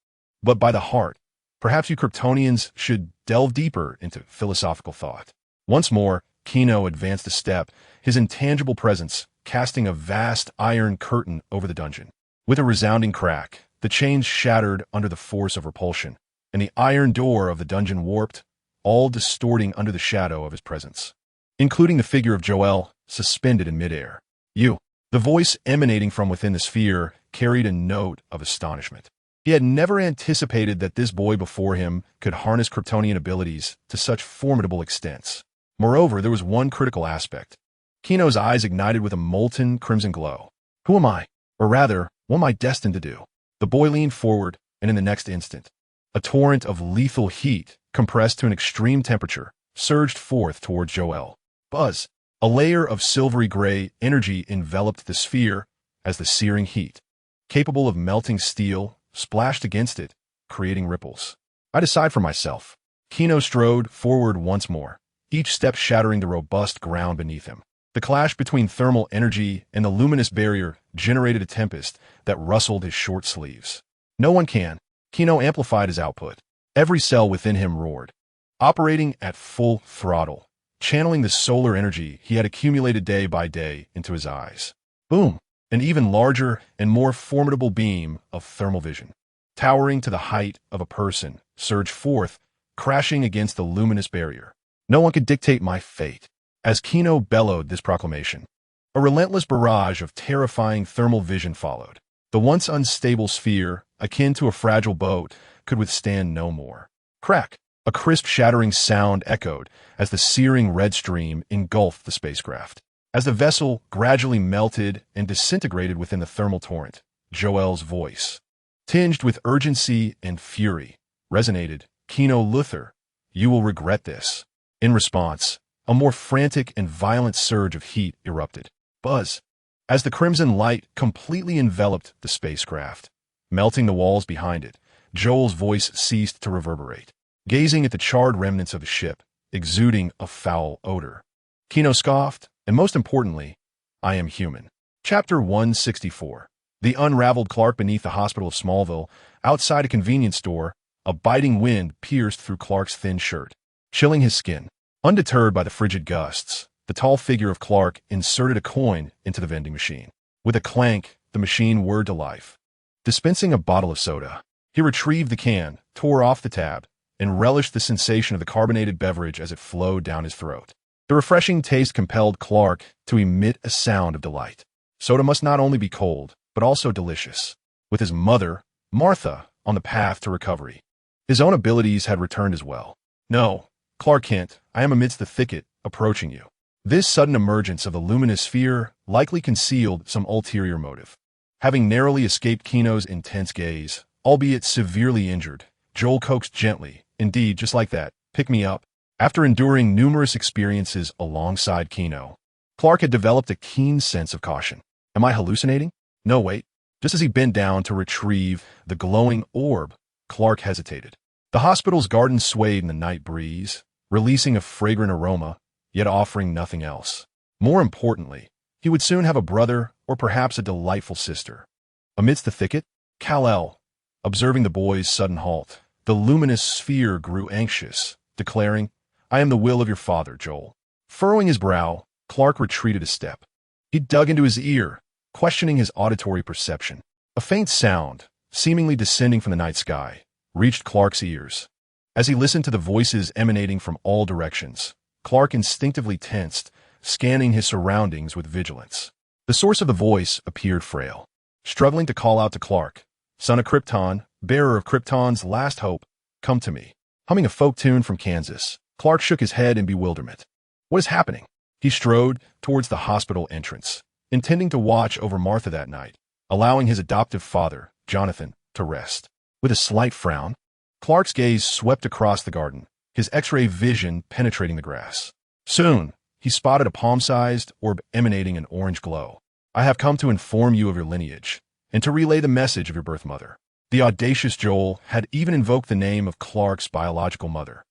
but by the heart. Perhaps you Kryptonians should delve deeper into philosophical thought. Once more, Gino advanced a step, his intangible presence casting a vast iron curtain over the dungeon. With a resounding crack, the chains shattered under the force of repulsion, and the iron door of the dungeon warped, all distorting under the shadow of his presence, including the figure of Joel, suspended in midair. You. The voice emanating from within the sphere carried a note of astonishment. He had never anticipated that this boy before him could harness Kryptonian abilities to such formidable extents. Moreover, there was one critical aspect. Gino's eyes ignited with a molten crimson glow. Who am I? Or rather, what am I destined to do? The boy leaned forward, and in the next instant, a torrent of lethal heat, compressed to an extreme temperature, surged forth towards Joel. Buzz! A layer of silvery gray energy enveloped the sphere as the searing heat, capable of melting steel, splashed against it, creating ripples. I decide for myself. Gino strode forward once more, each step shattering the robust ground beneath him. The clash between thermal energy and the luminous barrier generated a tempest that rustled his short sleeves. No one can. Gino amplified his output. Every cell within him roared, operating at full throttle, channeling the solar energy he had accumulated day by day into his eyes. Boom! An even larger and more formidable beam of thermal vision, towering to the height of a person, surged forth, crashing against the luminous barrier. No one could dictate my fate. As Gino bellowed this proclamation, a relentless barrage of terrifying thermal vision followed. The once unstable sphere, akin to a fragile boat, could withstand no more. Crack! A crisp shattering sound echoed as the searing red stream engulfed the spacecraft. As the vessel gradually melted and disintegrated within the thermal torrent, Joel's voice, tinged with urgency and fury, resonated. Gino Luthor, you will regret this. In response, a more frantic and violent surge of heat erupted. Buzz! As the crimson light completely enveloped the spacecraft, melting the walls behind it, Joel's voice ceased to reverberate, gazing at the charred remnants of the ship, exuding a foul odor. Gino scoffed, and most importantly, I am human. Chapter 164. The unraveled Clark beneath the hospital of Smallville. Outside a convenience store, a biting wind pierced through Clark's thin shirt, chilling his skin. Undeterred by the frigid gusts, the tall figure of Clark inserted a coin into the vending machine. With a clank, the machine whirred to life, dispensing a bottle of soda. He retrieved the can, tore off the tab, and relished the sensation of the carbonated beverage as it flowed down his throat. The refreshing taste compelled Clark to emit a sound of delight. Soda must not only be cold, but also delicious. With his mother, Martha, on the path to recovery, his own abilities had returned as well. No, Clark Kent, I am amidst the thicket, approaching you. This sudden emergence of the luminous sphere likely concealed some ulterior motive. Having narrowly escaped Gino's intense gaze, albeit severely injured, Joel coaxed gently, indeed, just like that, pick me up. After enduring numerous experiences alongside Gino, Clark had developed a keen sense of caution. Am I hallucinating? No, wait. Just as he bent down to retrieve the glowing orb, Clark hesitated. The hospital's garden swayed in the night breeze, releasing a fragrant aroma, yet offering nothing else. More importantly, he would soon have a brother or perhaps a delightful sister. Amidst the thicket, Kal-El, observing the boy's sudden halt, the luminous sphere grew anxious, declaring, I am the will of your father, Joel. Furrowing his brow, Clark retreated a step. He dug into his ear, questioning his auditory perception. A faint sound, seemingly descending from the night sky, reached Clark's ears. As he listened to the voices emanating from all directions, Clark instinctively tensed, scanning his surroundings with vigilance. The source of the voice appeared frail. Struggling to call out to Clark, Son of Krypton, bearer of Krypton's last hope, come to me. Humming a folk tune from Kansas, Clark shook his head in bewilderment. What is happening? He strode towards the hospital entrance, intending to watch over Martha that night, allowing his adoptive father, Jonathan, to rest. With a slight frown, Clark's gaze swept across the garden, his X-ray vision penetrating the grass. Soon, he spotted a palm-sized orb emanating an orange glow. I have come to inform you of your lineage, and to relay the message of your birth mother. The audacious Joel had even invoked the name of Clark's biological mother.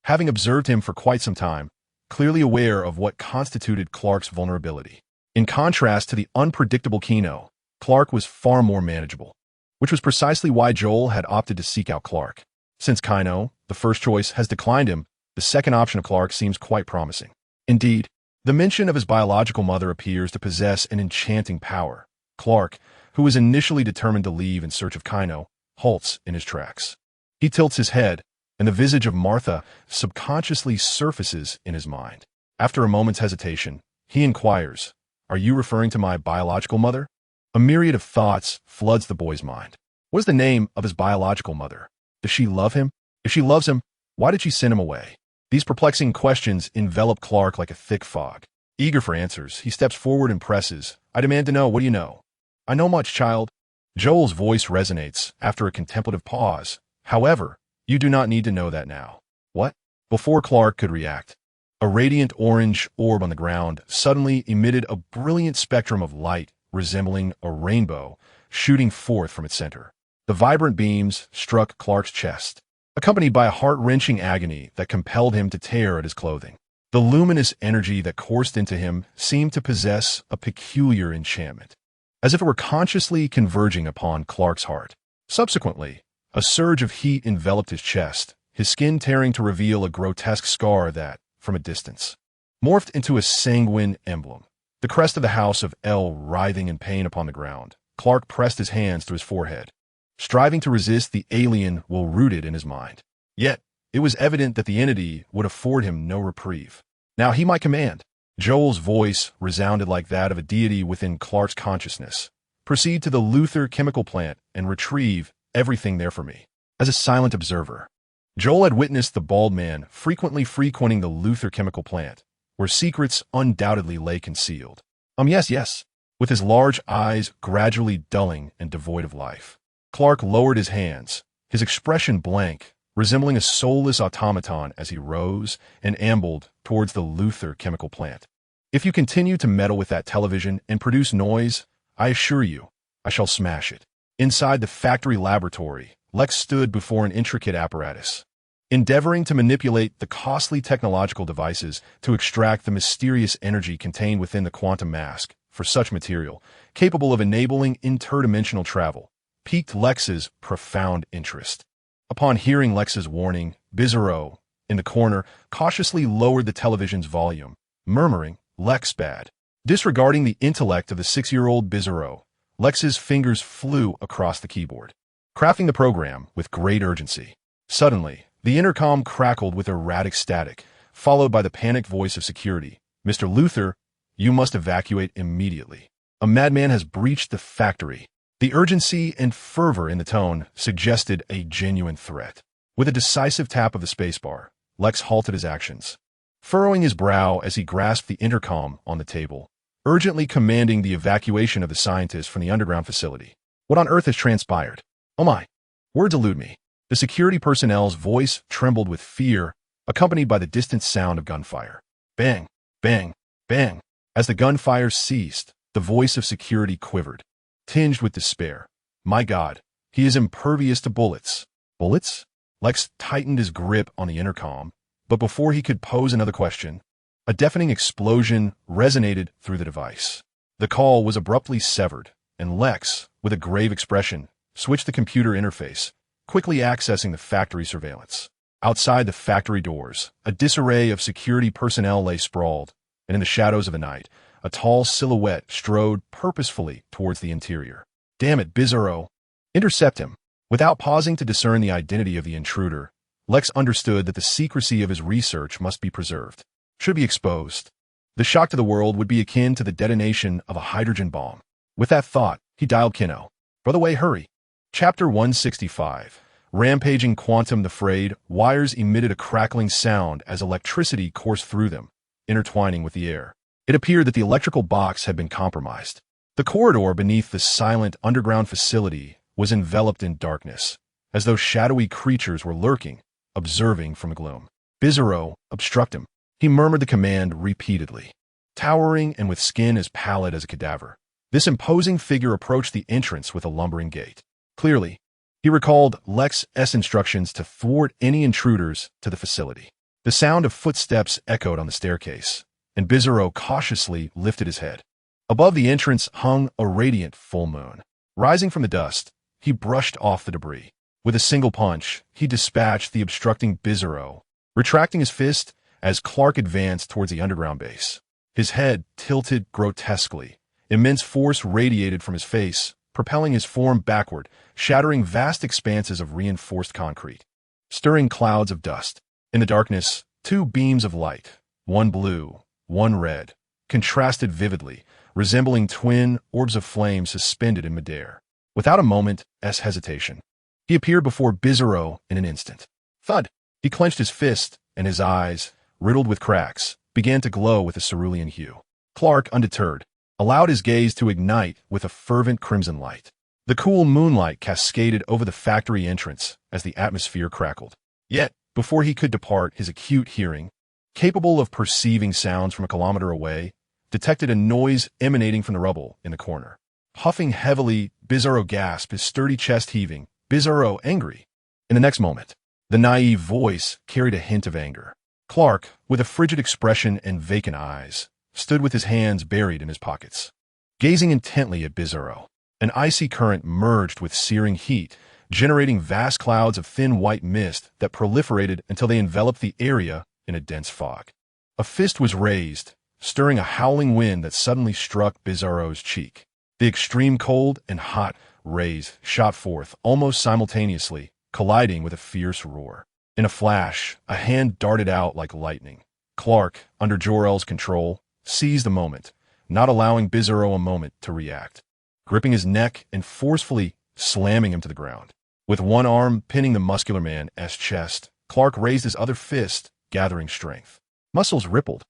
Having observed him for quite some time, clearly aware of what constituted Clark's vulnerability. In contrast to the unpredictable Gino, Clark was far more manageable, which was precisely why Joel had opted to seek out Clark. Since Gino, the first choice, has declined him, the second option of Clark seems quite promising. Indeed, the mention of his biological mother appears to possess an enchanting power. Clark, who was initially determined to leave in search of Gino, halts in his tracks. He tilts his head, and the visage of Martha subconsciously surfaces in his mind. After a moment's hesitation, he inquires, "Are you referring to my biological mother?" A myriad of thoughts floods the boy's mind. What is the name of his biological mother? Does she love him? If she loves him, why did she send him away? These perplexing questions envelop Clark like a thick fog. Eager for answers, he steps forward and presses, "I demand to know, what do you know?" "I know much, child." Joel's voice resonates after a contemplative pause. "However, you do not need to know that now." "What?" Before Clark could react, a radiant orange orb on the ground suddenly emitted a brilliant spectrum of light resembling a rainbow shooting forth from its center. The vibrant beams struck Clark's chest, accompanied by a heart-wrenching agony that compelled him to tear at his clothing. The luminous energy that coursed into him seemed to possess a peculiar enchantment, as if it were consciously converging upon Clark's heart. Subsequently, a surge of heat enveloped his chest, his skin tearing to reveal a grotesque scar that, from a distance, morphed into a sanguine emblem. The crest of the House of L writhing in pain upon the ground, Clark pressed his hands to his forehead, striving to resist the alien will rooted in his mind. Yet, it was evident that the entity would afford him no reprieve. Now he might command. Joel's voice resounded like that of a deity within Clark's consciousness. "Proceed to the Luthor chemical plant and retrieve everything there for me." As a silent observer, Joel had witnessed the bald man frequently frequenting the Luthor chemical plant, where secrets undoubtedly lay concealed. Yes, with his large eyes gradually dulling and devoid of life. Clark lowered his hands, his expression blank, resembling a soulless automaton as he rose and ambled towards the Luthor chemical plant. "If you continue to meddle with that television and produce noise, I assure you, I shall smash it." Inside the factory laboratory, Lex stood before an intricate apparatus, endeavoring to manipulate the costly technological devices to extract the mysterious energy contained within the quantum mask for such material, capable of enabling interdimensional travel, piqued Lex's profound interest. Upon hearing Lex's warning, Bizarro, in the corner, cautiously lowered the television's volume, murmuring, "Lex bad." Disregarding the intellect of the 6-year-old Bizarro, Lex's fingers flew across the keyboard, crafting the program with great urgency. Suddenly, the intercom crackled with erratic static, followed by the panicked voice of security. "Mr. Luthor, you must evacuate immediately. A madman has breached the factory." The urgency and fervor in the tone suggested a genuine threat. With a decisive tap of the spacebar, Lex halted his actions, furrowing his brow as he grasped the intercom on the table, urgently commanding the evacuation of the scientists from the underground facility. "What on earth has transpired? Oh my!" Words elude me. The security personnel's voice trembled with fear, accompanied by the distant sound of gunfire. Bang, bang, bang. As the gunfire ceased, the voice of security quivered, tinged with despair. "My God, he is impervious to bullets." Bullets? Lex tightened his grip on the intercom, but before he could pose another question, a deafening explosion resonated through the device. The call was abruptly severed, and Lex, with a grave expression, switched the computer interface, quickly accessing the factory surveillance. Outside the factory doors, a disarray of security personnel lay sprawled, and in the shadows of the night, a tall silhouette strode purposefully towards the interior. "Damn it, Bizarro!" "Intercept him." Without pausing to discern the identity of the intruder, Lex understood that the secrecy of his research must be preserved. Should be exposed, the shock to the world would be akin to the detonation of a hydrogen bomb. With that thought, he dialed Gino. "Brother Way, hurry." Chapter 165. Rampaging Quantum. The frayed wires emitted a crackling sound as electricity coursed through them, intertwining with the air. It appeared that the electrical box had been compromised. The corridor beneath the silent underground facility was enveloped in darkness, as though shadowy creatures were lurking, observing from the gloom. Bizarro, obstruct him. He murmured the command repeatedly. Towering and with skin as pallid as a cadaver, this imposing figure approached the entrance with a lumbering gait. Clearly, he recalled Lex's instructions to thwart any intruders to the facility. The sound of footsteps echoed on the staircase, and Bizarro cautiously lifted his head. Above the entrance hung a radiant full moon. Rising from the dust, he brushed off the debris. With a single punch, he dispatched the obstructing Bizarro, retracting his fist as Clark advanced towards the underground base. His head tilted grotesquely. Immense force radiated from his face, propelling his form backward, shattering vast expanses of reinforced concrete, stirring clouds of dust. In the darkness, two beams of light, one blue, one red, contrasted vividly, resembling twin orbs of flame suspended in midair. Without a moment's hesitation, he appeared before Bizarro in an instant. Thud! He clenched his fist, and his eyes, riddled with cracks, began to glow with a cerulean hue. Clark, undeterred, allowed his gaze to ignite with a fervent crimson light. The cool moonlight cascaded over the factory entrance as the atmosphere crackled. Yet, before he could depart, his acute hearing, capable of perceiving sounds from a kilometer away, detected a noise emanating from the rubble in the corner. Huffing heavily, Bizarro gasped, his sturdy chest heaving. Bizarro, angry. In the next moment, the naive voice carried a hint of anger. Clark, with a frigid expression and vacant eyes, stood with his hands buried in his pockets, gazing intently at Bizarro. An icy current merged with searing heat, generating vast clouds of thin white mist that proliferated until they enveloped the area in a dense fog. A fist was raised, stirring a howling wind that suddenly struck Bizarro's cheek. The extreme cold and hot rays shot forth almost simultaneously, colliding with a fierce roar. In a flash, a hand darted out like lightning. Clark, under Jor-El's control, seized the moment, not allowing Bizarro a moment to react, gripping his neck and forcefully slamming him to the ground. With one arm pinning the muscular man's chest, Clark raised his other fist, gathering strength. Muscles rippled.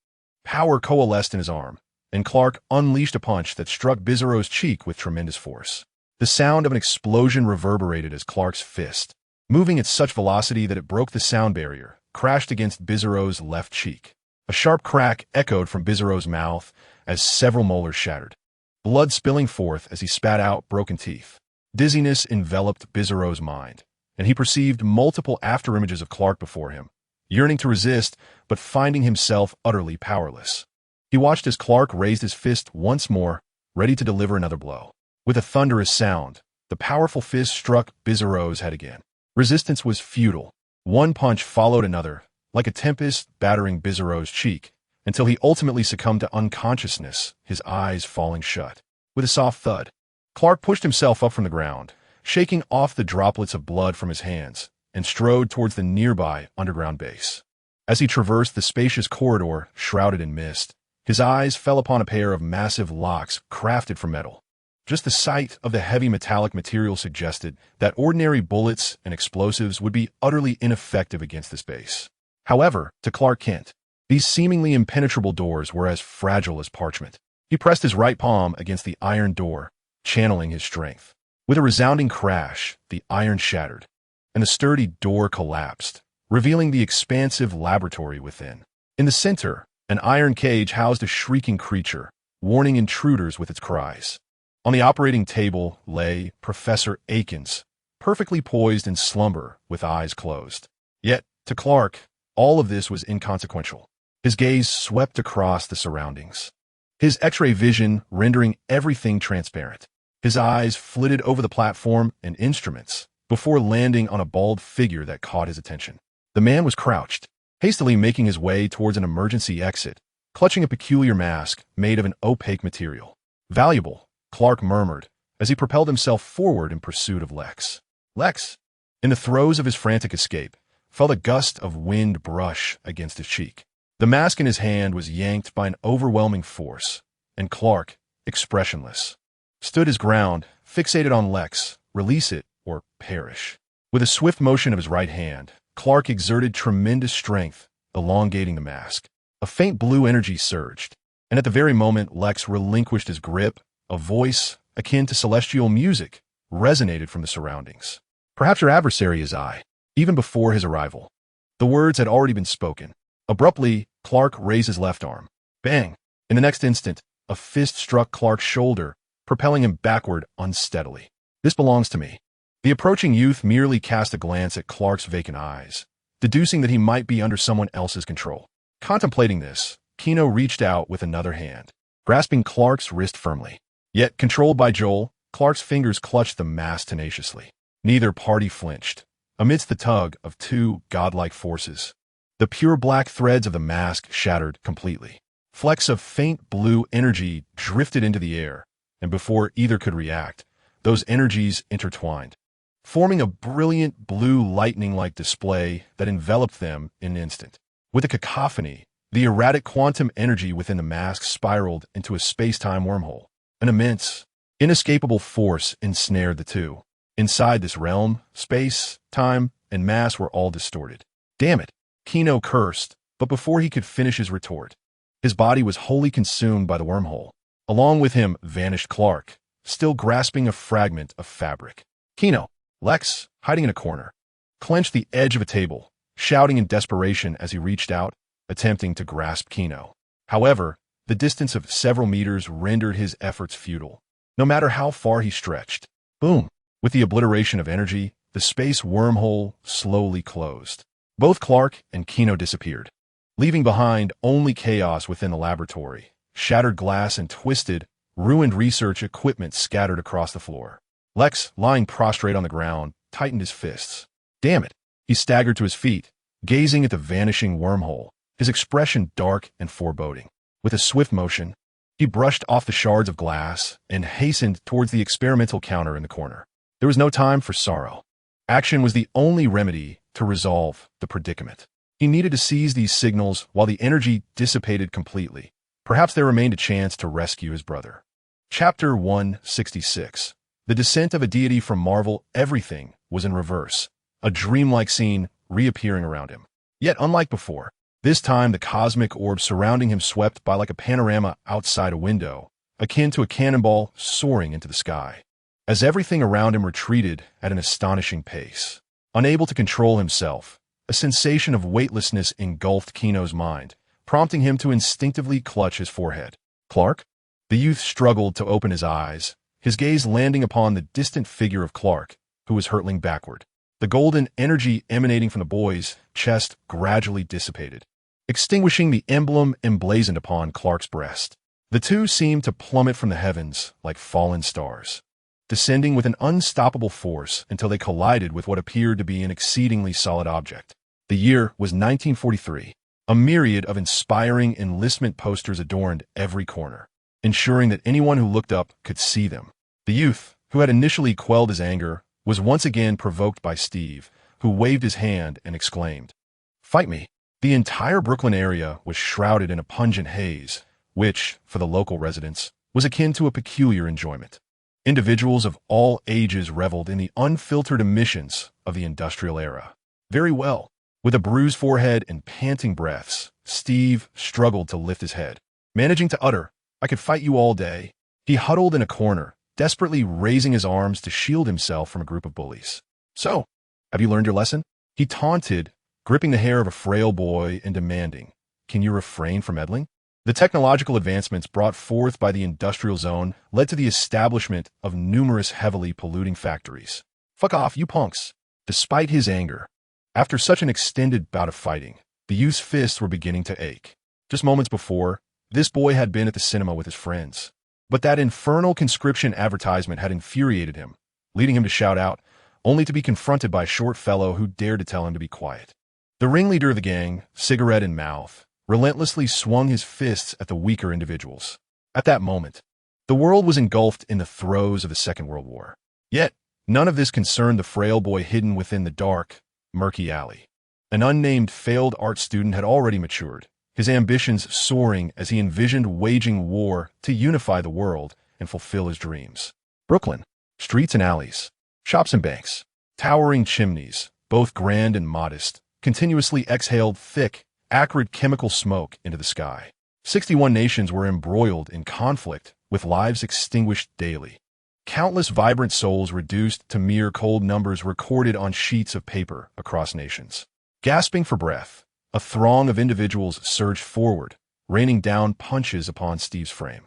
Power coalesced in his arm, and Clark unleashed a punch that struck Bizarro's cheek with tremendous force. The sound of an explosion reverberated as Clark's fist, moving at such velocity that it broke the sound barrier, crashed against Bizarro's left cheek. A sharp crack echoed from Bizarro's mouth as several molars shattered, blood spilling forth as he spat out broken teeth. Dizziness enveloped Bizarro's mind, and he perceived multiple afterimages of Clark before him, yearning to resist, but finding himself utterly powerless. He watched as Clark raised his fist once more, ready to deliver another blow. With a thunderous sound, the powerful fist struck Bizarro's head again. Resistance was futile. One punch followed another, like a tempest battering Bizarro's cheek, until he ultimately succumbed to unconsciousness, his eyes falling shut. With a soft thud, Clark pushed himself up from the ground, shaking off the droplets of blood from his hands, and strode towards the nearby underground base. As he traversed the spacious corridor shrouded in mist, his eyes fell upon a pair of massive locks crafted from metal. Just the sight of the heavy metallic material suggested that ordinary bullets and explosives would be utterly ineffective against this base. However, to Clark Kent, these seemingly impenetrable doors were as fragile as parchment. He pressed his right palm against the iron door, channeling his strength. With a resounding crash, the iron shattered, and the sturdy door collapsed, revealing the expansive laboratory within. In the center, an iron cage housed a shrieking creature, warning intruders with its cries. On the operating table lay Professor Akins, perfectly poised in slumber with eyes closed. Yet, to Clark, all of this was inconsequential. His gaze swept across the surroundings, his X-ray vision rendering everything transparent. His eyes flitted over the platform and instruments before landing on a bald figure that caught his attention. The man was crouched, hastily making his way towards an emergency exit, clutching a peculiar mask made of an opaque material. Valuable, Clark murmured as he propelled himself forward in pursuit of Lex. Lex! In the throes of his frantic escape, felt a gust of wind brush against his cheek. The mask in his hand was yanked by an overwhelming force, and Clark, expressionless, stood his ground, fixated on Lex, release it or perish. With a swift motion of his right hand, Clark exerted tremendous strength, elongating the mask. A faint blue energy surged, and at the very moment Lex relinquished his grip, a voice, akin to celestial music, resonated from the surroundings. "Perhaps your adversary is I," even before his arrival. The words had already been spoken. Abruptly, Clark raised his left arm. Bang! In the next instant, a fist struck Clark's shoulder, propelling him backward unsteadily. "This belongs to me." The approaching youth merely cast a glance at Clark's vacant eyes, deducing that he might be under someone else's control. Contemplating this, Gino reached out with another hand, grasping Clark's wrist firmly. Yet, controlled by Joel, Clark's fingers clutched the mask tenaciously. Neither party flinched. Amidst the tug of two godlike forces, the pure black threads of the mask shattered completely. Flecks of faint blue energy drifted into the air, and before either could react, those energies intertwined, forming a brilliant blue lightning-like display that enveloped them in an instant. With a cacophony, the erratic quantum energy within the mask spiraled into a space-time wormhole. An immense, inescapable force ensnared the two. Inside this realm, space, time, and mass were all distorted. "Damn it," Gino cursed, but before he could finish his retort, his body was wholly consumed by the wormhole. Along with him vanished Clark, still grasping a fragment of fabric. Gino, Lex, hiding in a corner, clenched the edge of a table, shouting in desperation as he reached out, attempting to grasp Gino. However, the distance of several meters rendered his efforts futile. No matter how far he stretched. Boom! With the obliteration of energy, the space wormhole slowly closed. Both Clark and Gino disappeared, leaving behind only chaos within the laboratory, shattered glass and twisted, ruined research equipment scattered across the floor. Lex, lying prostrate on the ground, tightened his fists. Damn it! He staggered to his feet, gazing at the vanishing wormhole, his expression dark and foreboding. With a swift motion, he brushed off the shards of glass and hastened towards the experimental counter in the corner. There was no time for sorrow. Action was the only remedy to resolve the predicament. He needed to seize these signals while the energy dissipated completely. Perhaps there remained a chance to rescue his brother. Chapter 166. The Descent of a Deity from Marvel. Everything was in reverse, a dreamlike scene reappearing around him. Yet unlike before, this time the cosmic orb surrounding him swept by like a panorama outside a window, akin to a cannonball soaring into the sky. As everything around him retreated at an astonishing pace, unable to control himself, a sensation of weightlessness engulfed Gino's mind, prompting him to instinctively clutch his forehead. Clark? The youth struggled to open his eyes, his gaze landing upon the distant figure of Clark, who was hurtling backward. The golden energy emanating from the boy's chest gradually dissipated, extinguishing the emblem emblazoned upon Clark's breast. The two seemed to plummet from the heavens like fallen stars, descending with an unstoppable force until they collided with what appeared to be an exceedingly solid object. The year was 1943. A myriad of inspiring enlistment posters adorned every corner, ensuring that anyone who looked up could see them. The youth, who had initially quelled his anger, was once again provoked by Steve, who waved his hand and exclaimed, "Fight me!" The entire Brooklyn area was shrouded in a pungent haze, which, for the local residents, was akin to a peculiar enjoyment. Individuals of all ages reveled in the unfiltered emissions of the industrial era. Very well. With a bruised forehead and panting breaths, Steve struggled to lift his head. Managing to utter, "I could fight you all day," he huddled in a corner, desperately raising his arms to shield himself from a group of bullies. "So, have you learned your lesson?" He taunted, gripping the hair of a frail boy and demanding, "Can you refrain from meddling?" The technological advancements brought forth by the industrial zone led to the establishment of numerous heavily polluting factories. "Fuck off, you punks!" Despite his anger, after such an extended bout of fighting, the youth's fists were beginning to ache. Just moments before, this boy had been at the cinema with his friends. But that infernal conscription advertisement had infuriated him, leading him to shout out, only to be confronted by a short fellow who dared to tell him to be quiet. The ringleader of the gang, cigarette in mouth, relentlessly swung his fists at the weaker individuals. At that moment, the world was engulfed in the throes of the Second World War. Yet, none of this concerned the frail boy hidden within the dark, murky alley. An unnamed failed art student had already matured, his ambitions soaring as he envisioned waging war to unify the world and fulfill his dreams. Brooklyn, streets and alleys, Shops and banks, towering chimneys, both grand and modest, continuously exhaled thick, acrid chemical smoke into the sky. 61 nations were embroiled in conflict, with lives extinguished daily. Countless vibrant souls reduced to mere cold numbers recorded on sheets of paper across nations. Gasping for breath, a throng of individuals surged forward, raining down punches upon Steve's frame.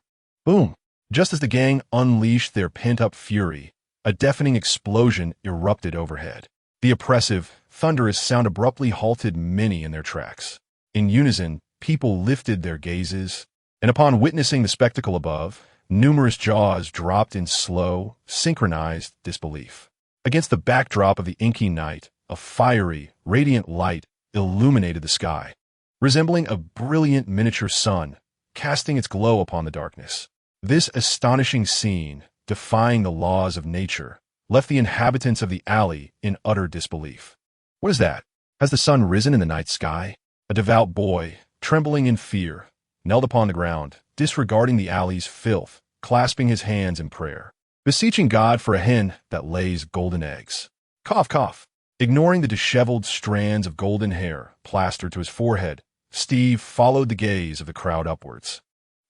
Boom! Just as the gang unleashed their pent-up fury, a deafening explosion erupted overhead. The oppressive, thunderous sound abruptly halted many in their tracks. In unison, people lifted their gazes, and upon witnessing the spectacle above, numerous jaws dropped in slow, synchronized disbelief. Against the backdrop of the inky night, a fiery, radiant light illuminated the sky, resembling a brilliant miniature sun, casting its glow upon the darkness. This astonishing scene, defying the laws of nature, left the inhabitants of the alley in utter disbelief. What is that? Has the sun risen in the night sky? A devout boy, trembling in fear, knelt upon the ground, disregarding the alley's filth, clasping his hands in prayer, beseeching God for a hen that lays golden eggs. Cough, cough. Ignoring the disheveled strands of golden hair plastered to his forehead, Steve followed the gaze of the crowd upwards.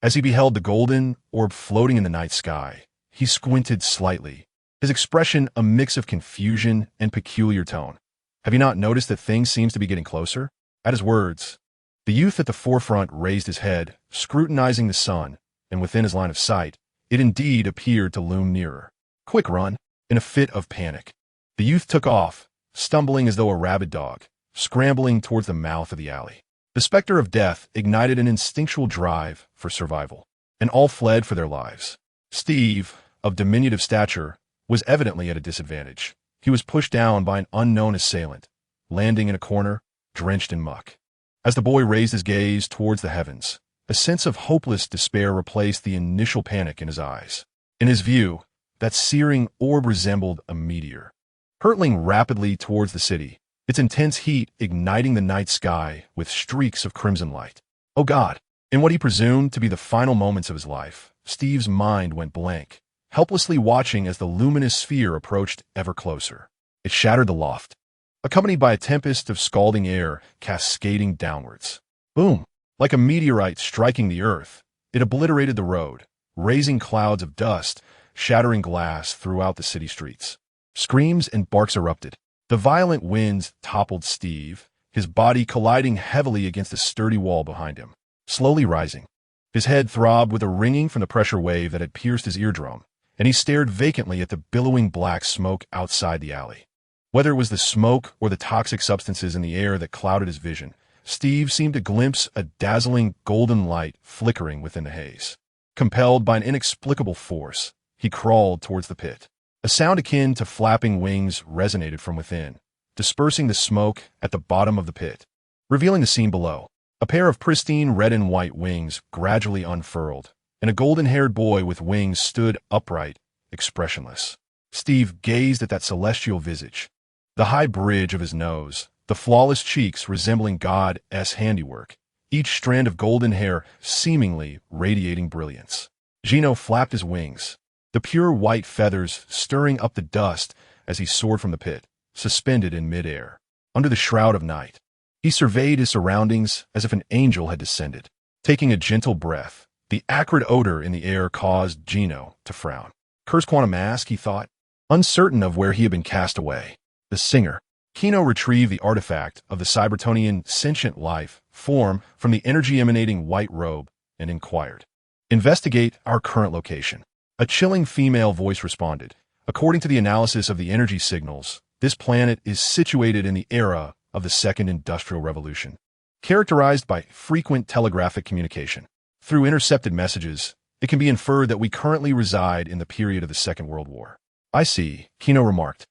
As he beheld the golden orb floating in the night sky, he squinted slightly, his expression a mix of confusion and peculiar tone. Have you not noticed that things seems to be getting closer? At his words, the youth at the forefront raised his head, scrutinizing the sun, and within his line of sight, it indeed appeared to loom nearer. Quick, run! In a fit of panic, the youth took off, stumbling as though a rabid dog, scrambling towards the mouth of the alley. The specter of death ignited an instinctual drive for survival, and all fled for their lives. Steve, of diminutive stature, was evidently at a disadvantage. He was pushed down by an unknown assailant, landing in a corner, drenched in muck. As the boy raised his gaze towards the heavens, a sense of hopeless despair replaced the initial panic in his eyes. In his view, that searing orb resembled a meteor, hurtling rapidly towards the city, its intense heat igniting the night sky with streaks of crimson light. Oh God! In what he presumed to be the final moments of his life, Steve's mind went blank, helplessly watching as the luminous sphere approached ever closer. It shattered the loft, accompanied by a tempest of scalding air cascading downwards. Boom! Like a meteorite striking the earth, it obliterated the road, raising clouds of dust, shattering glass throughout the city streets. Screams and barks erupted. The violent winds toppled Steve, his body colliding heavily against a sturdy wall behind him. Slowly rising, his head throbbed with a ringing from the pressure wave that had pierced his eardrum, and he stared vacantly at the billowing black smoke outside the alley. Whether it was the smoke or the toxic substances in the air that clouded his vision, Steve seemed to glimpse a dazzling golden light flickering within the haze. Compelled by an inexplicable force, he crawled towards the pit. A sound akin to flapping wings resonated from within, dispersing the smoke at the bottom of the pit, revealing the scene below. A pair of pristine red and white wings gradually unfurled, and a golden-haired boy with wings stood upright, expressionless. Steve gazed at that celestial visage, the high bridge of his nose, the flawless cheeks resembling God's handiwork, each strand of golden hair seemingly radiating brilliance. Gino flapped his wings, the pure white feathers stirring up the dust as he soared from the pit, suspended in midair. Under the shroud of night, he surveyed his surroundings as if an angel had descended. Taking a gentle breath, the acrid odor in the air caused Gino to frown. Curse quantum mask, he thought, uncertain of where he had been cast away. The singer. Gino retrieved the artifact of the Cybertonian sentient life form from the energy emanating white robe and inquired, "Investigate our current location." A chilling female voice responded, "According to the analysis of the energy signals, this planet is situated in the era of the Second Industrial Revolution, characterized by frequent telegraphic communication. Through intercepted messages, it can be inferred that we currently reside in the period of the Second World War." "I see," Gino remarked,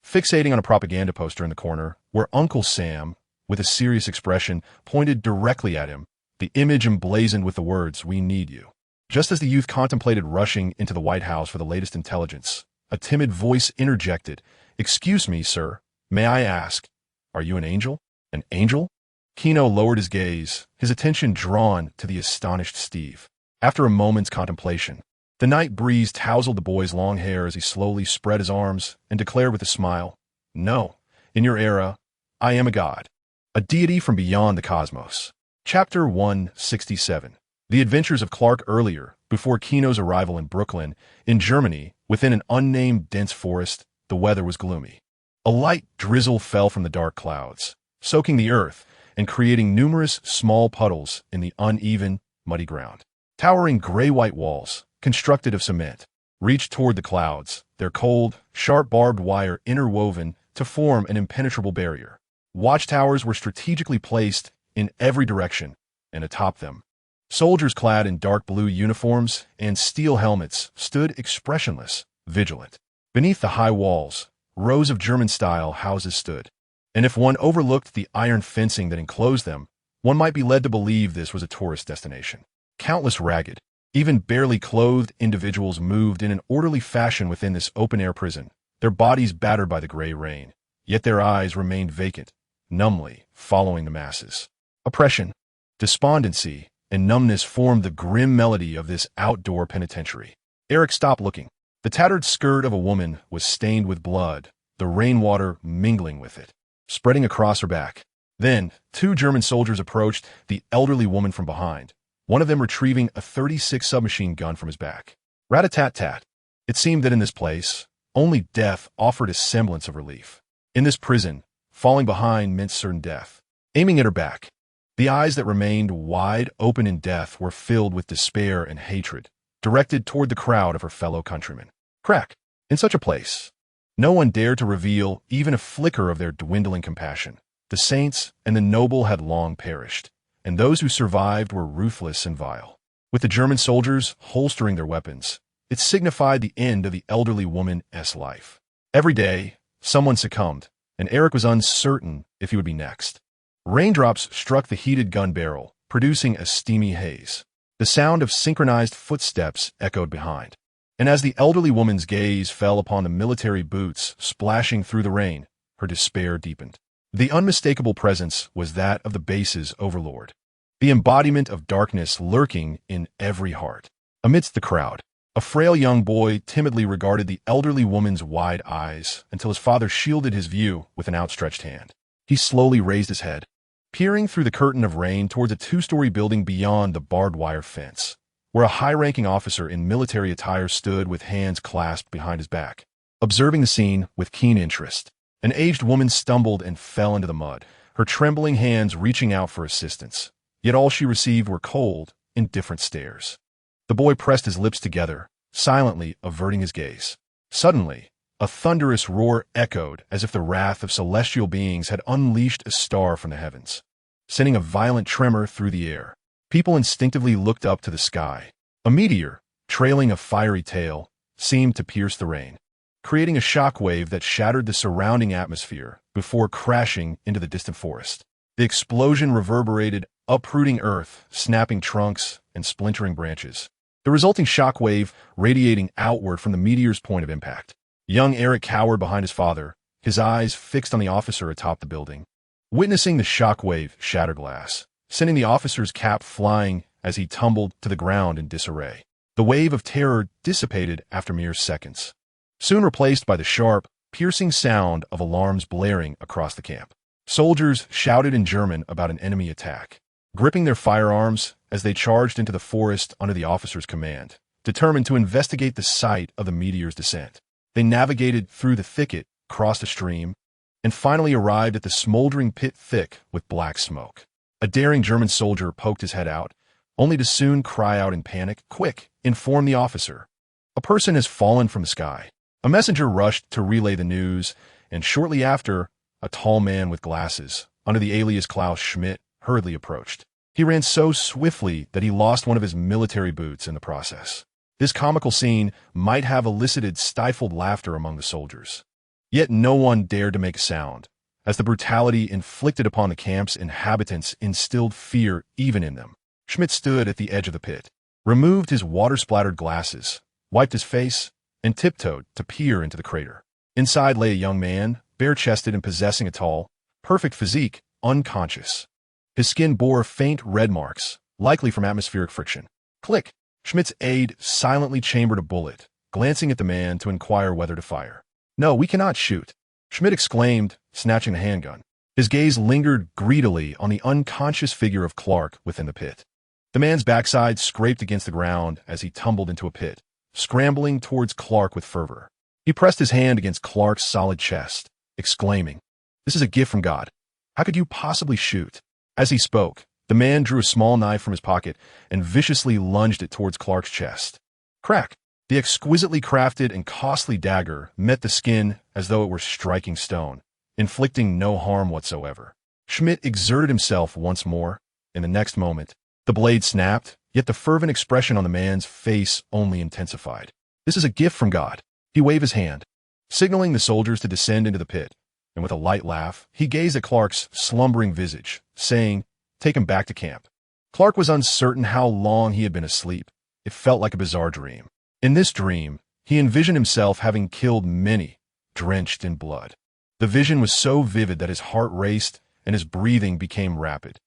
fixating on a propaganda poster in the corner, where Uncle Sam, with a serious expression, pointed directly at him, the image emblazoned with the words, "We need you." Just as the youth contemplated rushing into the White House for the latest intelligence, a timid voice interjected, "Excuse me, sir, may I ask, are you an angel?" "An angel?" Gino lowered his gaze, his attention drawn to the astonished Steve. After a moment's contemplation, The night breeze tousled the boy's long hair as he slowly spread his arms and declared with a smile, "No, in your era, I am a god, a deity from beyond the cosmos." Chapter 167. The adventures of Clark earlier, before Kino's arrival in Brooklyn, in Germany, within an unnamed dense forest. The weather was gloomy. A light drizzle fell from the dark clouds, soaking the earth and creating numerous small puddles in the uneven, muddy ground. Towering gray-white walls, constructed of cement, reached toward the clouds, their cold, sharp barbed wire interwoven to form an impenetrable barrier. Watchtowers were strategically placed in every direction, and atop them, soldiers clad in dark blue uniforms and steel helmets stood expressionless, vigilant. Beneath the high walls, rows of German-style houses stood, and if one overlooked the iron fencing that enclosed them, one might be led to believe this was a tourist destination. Countless ragged, even barely clothed individuals moved in an orderly fashion within this open-air prison, their bodies battered by the gray rain, yet their eyes remained vacant, numbly following the masses. Oppression, despondency, and numbness formed the grim melody of this outdoor penitentiary. Eric stopped looking. The tattered skirt of a woman was stained with blood, the rainwater mingling with it, spreading across her back. Then, two German soldiers approached the elderly woman from behind, one of them retrieving a .36 submachine gun from his back. Rat-a-tat-tat. It seemed that in this place, only death offered a semblance of relief. In this prison, falling behind meant certain death. Aiming at her back, the eyes that remained wide open in death were filled with despair and hatred, directed toward the crowd of her fellow countrymen. Crack. In such a place, no one dared to reveal even a flicker of their dwindling compassion. The saints and the noble had long perished, and those who survived were ruthless and vile. With the German soldiers holstering their weapons, it signified the end of the elderly woman's life. Every day, someone succumbed, and Eric was uncertain if he would be next. Raindrops struck the heated gun barrel, producing a steamy haze. The sound of synchronized footsteps echoed behind, and as the elderly woman's gaze fell upon the military boots splashing through the rain, her despair deepened. The unmistakable presence was that of the base's overlord, the embodiment of darkness lurking in every heart. Amidst the crowd, a frail young boy timidly regarded the elderly woman's wide eyes until his father shielded his view with an outstretched hand. He slowly raised his head, peering through the curtain of rain towards a two-story building beyond the barbed wire fence, where a high-ranking officer in military attire stood with hands clasped behind his back. Observing the scene with keen interest, an aged woman stumbled and fell into the mud, her trembling hands reaching out for assistance, yet all she received were cold, indifferent stares. The boy pressed his lips together, silently averting his gaze. Suddenly, a thunderous roar echoed as if the wrath of celestial beings had unleashed a star from the heavens, sending a violent tremor through the air. People instinctively looked up to the sky. A meteor, trailing a fiery tail, seemed to pierce the rain, creating a shockwave that shattered the surrounding atmosphere before crashing into the distant forest. The explosion reverberated, uprooting earth, snapping trunks, and splintering branches, the resulting shockwave radiating outward from the meteor's point of impact. Young Eric cowered behind his father, his eyes fixed on the officer atop the building. Witnessing the shockwave shatter glass, sending the officer's cap flying as he tumbled to the ground in disarray. The wave of terror dissipated after mere seconds, soon replaced by the sharp, piercing sound of alarms blaring across the camp. Soldiers shouted in German about an enemy attack, gripping their firearms as they charged into the forest under the officer's command, determined to investigate the site of the meteor's descent. They navigated through the thicket, crossed a stream, and finally arrived at the smoldering pit thick with black smoke. A daring German soldier poked his head out, only to soon cry out in panic, "Quick, inform the officer. A person has fallen from the sky." A messenger rushed to relay the news, and shortly after, a tall man with glasses, under the alias Klaus Schmidt, hurriedly approached. He ran so swiftly that he lost one of his military boots in the process. This comical scene might have elicited stifled laughter among the soldiers. Yet no one dared to make a sound, as the brutality inflicted upon the camp's inhabitants instilled fear even in them. Schmidt stood at the edge of the pit, removed his water-splattered glasses, wiped his face, and tiptoed to peer into the crater. Inside lay a young man, bare-chested and possessing a tall, perfect physique, unconscious. His skin bore faint red marks, likely from atmospheric friction. Click! Schmidt's aide silently chambered a bullet, glancing at the man to inquire whether to fire. "No, we cannot shoot," Schmidt exclaimed, snatching the handgun. His gaze lingered greedily on the unconscious figure of Clark within the pit. The man's backside scraped against the ground as he tumbled into a pit, scrambling towards Clark with fervor. He pressed his hand against Clark's solid chest, exclaiming, "This is a gift from God. How could you possibly shoot?" As he spoke, the man drew a small knife from his pocket and viciously lunged it towards Clark's chest. Crack! The exquisitely crafted and costly dagger met the skin as though it were striking stone, inflicting no harm whatsoever. Schmidt exerted himself once more. In the next moment, the blade snapped, yet the fervent expression on the man's face only intensified. "This is a gift from God." He waved his hand, signaling the soldiers to descend into the pit, and with a light laugh, he gazed at Clark's slumbering visage, saying, "Take him back to camp." Clark was uncertain how long he had been asleep. It felt like a bizarre dream. In this dream, he envisioned himself having killed many, drenched in blood. The vision was so vivid that his heart raced and his breathing became rapid.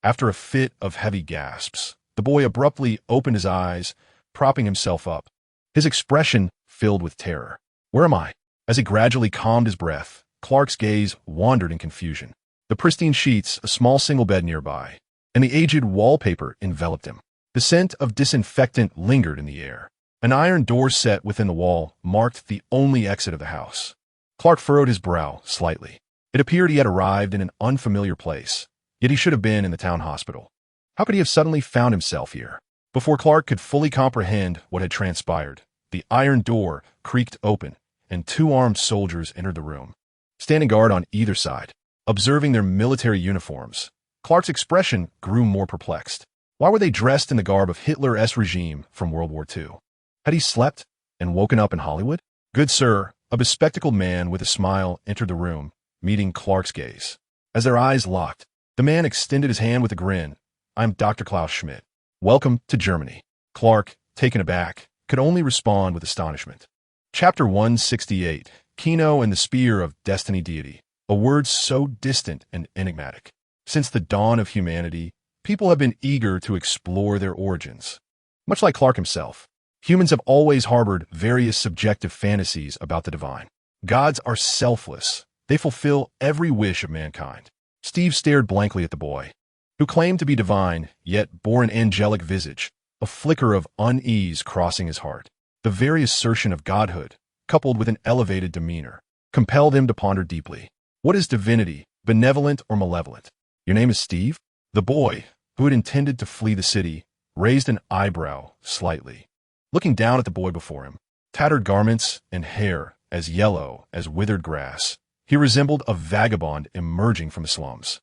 After a fit of heavy gasps, the boy abruptly opened his eyes, propping himself up. His expression filled with terror. "Where am I?" As he gradually calmed his breath, Clark's gaze wandered in confusion. The pristine sheets, a small single bed nearby, and the aged wallpaper enveloped him. The scent of disinfectant lingered in the air. An iron door set within the wall marked the only exit of the house. Clark furrowed his brow slightly. It appeared he had arrived in an unfamiliar place, yet he should have been in the town hospital. How could he have suddenly found himself here? Before Clark could fully comprehend what had transpired, the iron door creaked open, and two armed soldiers entered the room. Standing guard on either side, observing their military uniforms, Clark's expression grew more perplexed. Why were they dressed in the garb of Hitler's regime from World War II? Had he slept and woken up in Hollywood? "Good sir," a bespectacled man with a smile entered the room, meeting Clark's gaze. As their eyes locked, the man extended his hand with a grin. "I'm Dr. Klaus Schmidt. Welcome to Germany." Clark, taken aback, could only respond with astonishment. Chapter 168, Gino and the Spear of Destiny Deity, a word so distant and enigmatic. Since the dawn of humanity, people have been eager to explore their origins. Much like Clark himself, humans have always harbored various subjective fantasies about the divine. Gods are selfless. They fulfill every wish of mankind. Steve stared blankly at the boy, who claimed to be divine, yet bore an angelic visage, a flicker of unease crossing his heart. The very assertion of godhood, coupled with an elevated demeanor, compelled him to ponder deeply. What is divinity, benevolent or malevolent? "Your name is Steve?" The boy, who had intended to flee the city, raised an eyebrow slightly. Looking down at the boy before him, tattered garments and hair as yellow as withered grass, he resembled a vagabond emerging from the slums.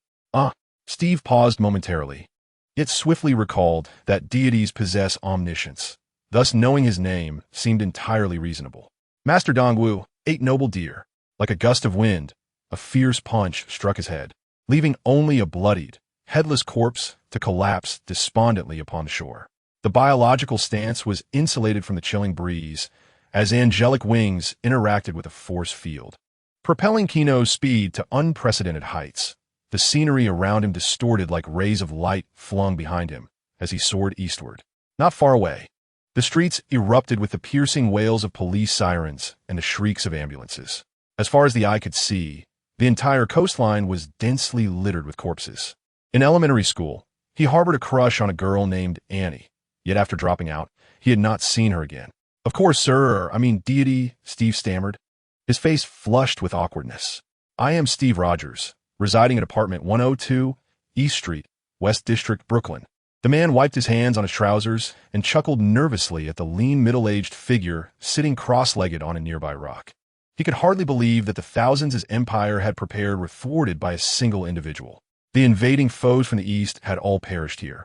Steve paused momentarily, yet swiftly recalled that deities possess omniscience. Thus knowing his name seemed entirely reasonable. "Master Dongwu, 8 noble deer." Like a gust of wind, a fierce punch struck his head, leaving only a bloodied, headless corpse to collapse despondently upon the shore. The biological stance was insulated from the chilling breeze, as angelic wings interacted with a force field, propelling Gino's speed to unprecedented heights. The scenery around him distorted like rays of light flung behind him as he soared eastward. Not far away, the streets erupted with the piercing wails of police sirens and the shrieks of ambulances. As far as the eye could see, the entire coastline was densely littered with corpses. In elementary school, he harbored a crush on a girl named Annie, yet after dropping out, he had not seen her again. "Of course, sir, deity," Steve stammered, his face flushed with awkwardness. "I am Steve Rogers, residing at apartment 102, East Street, West District, Brooklyn." The man wiped his hands on his trousers and chuckled nervously at the lean middle-aged figure sitting cross-legged on a nearby rock. He could hardly believe that the thousands his empire had prepared were thwarted by a single individual. The invading foes from the east had all perished here.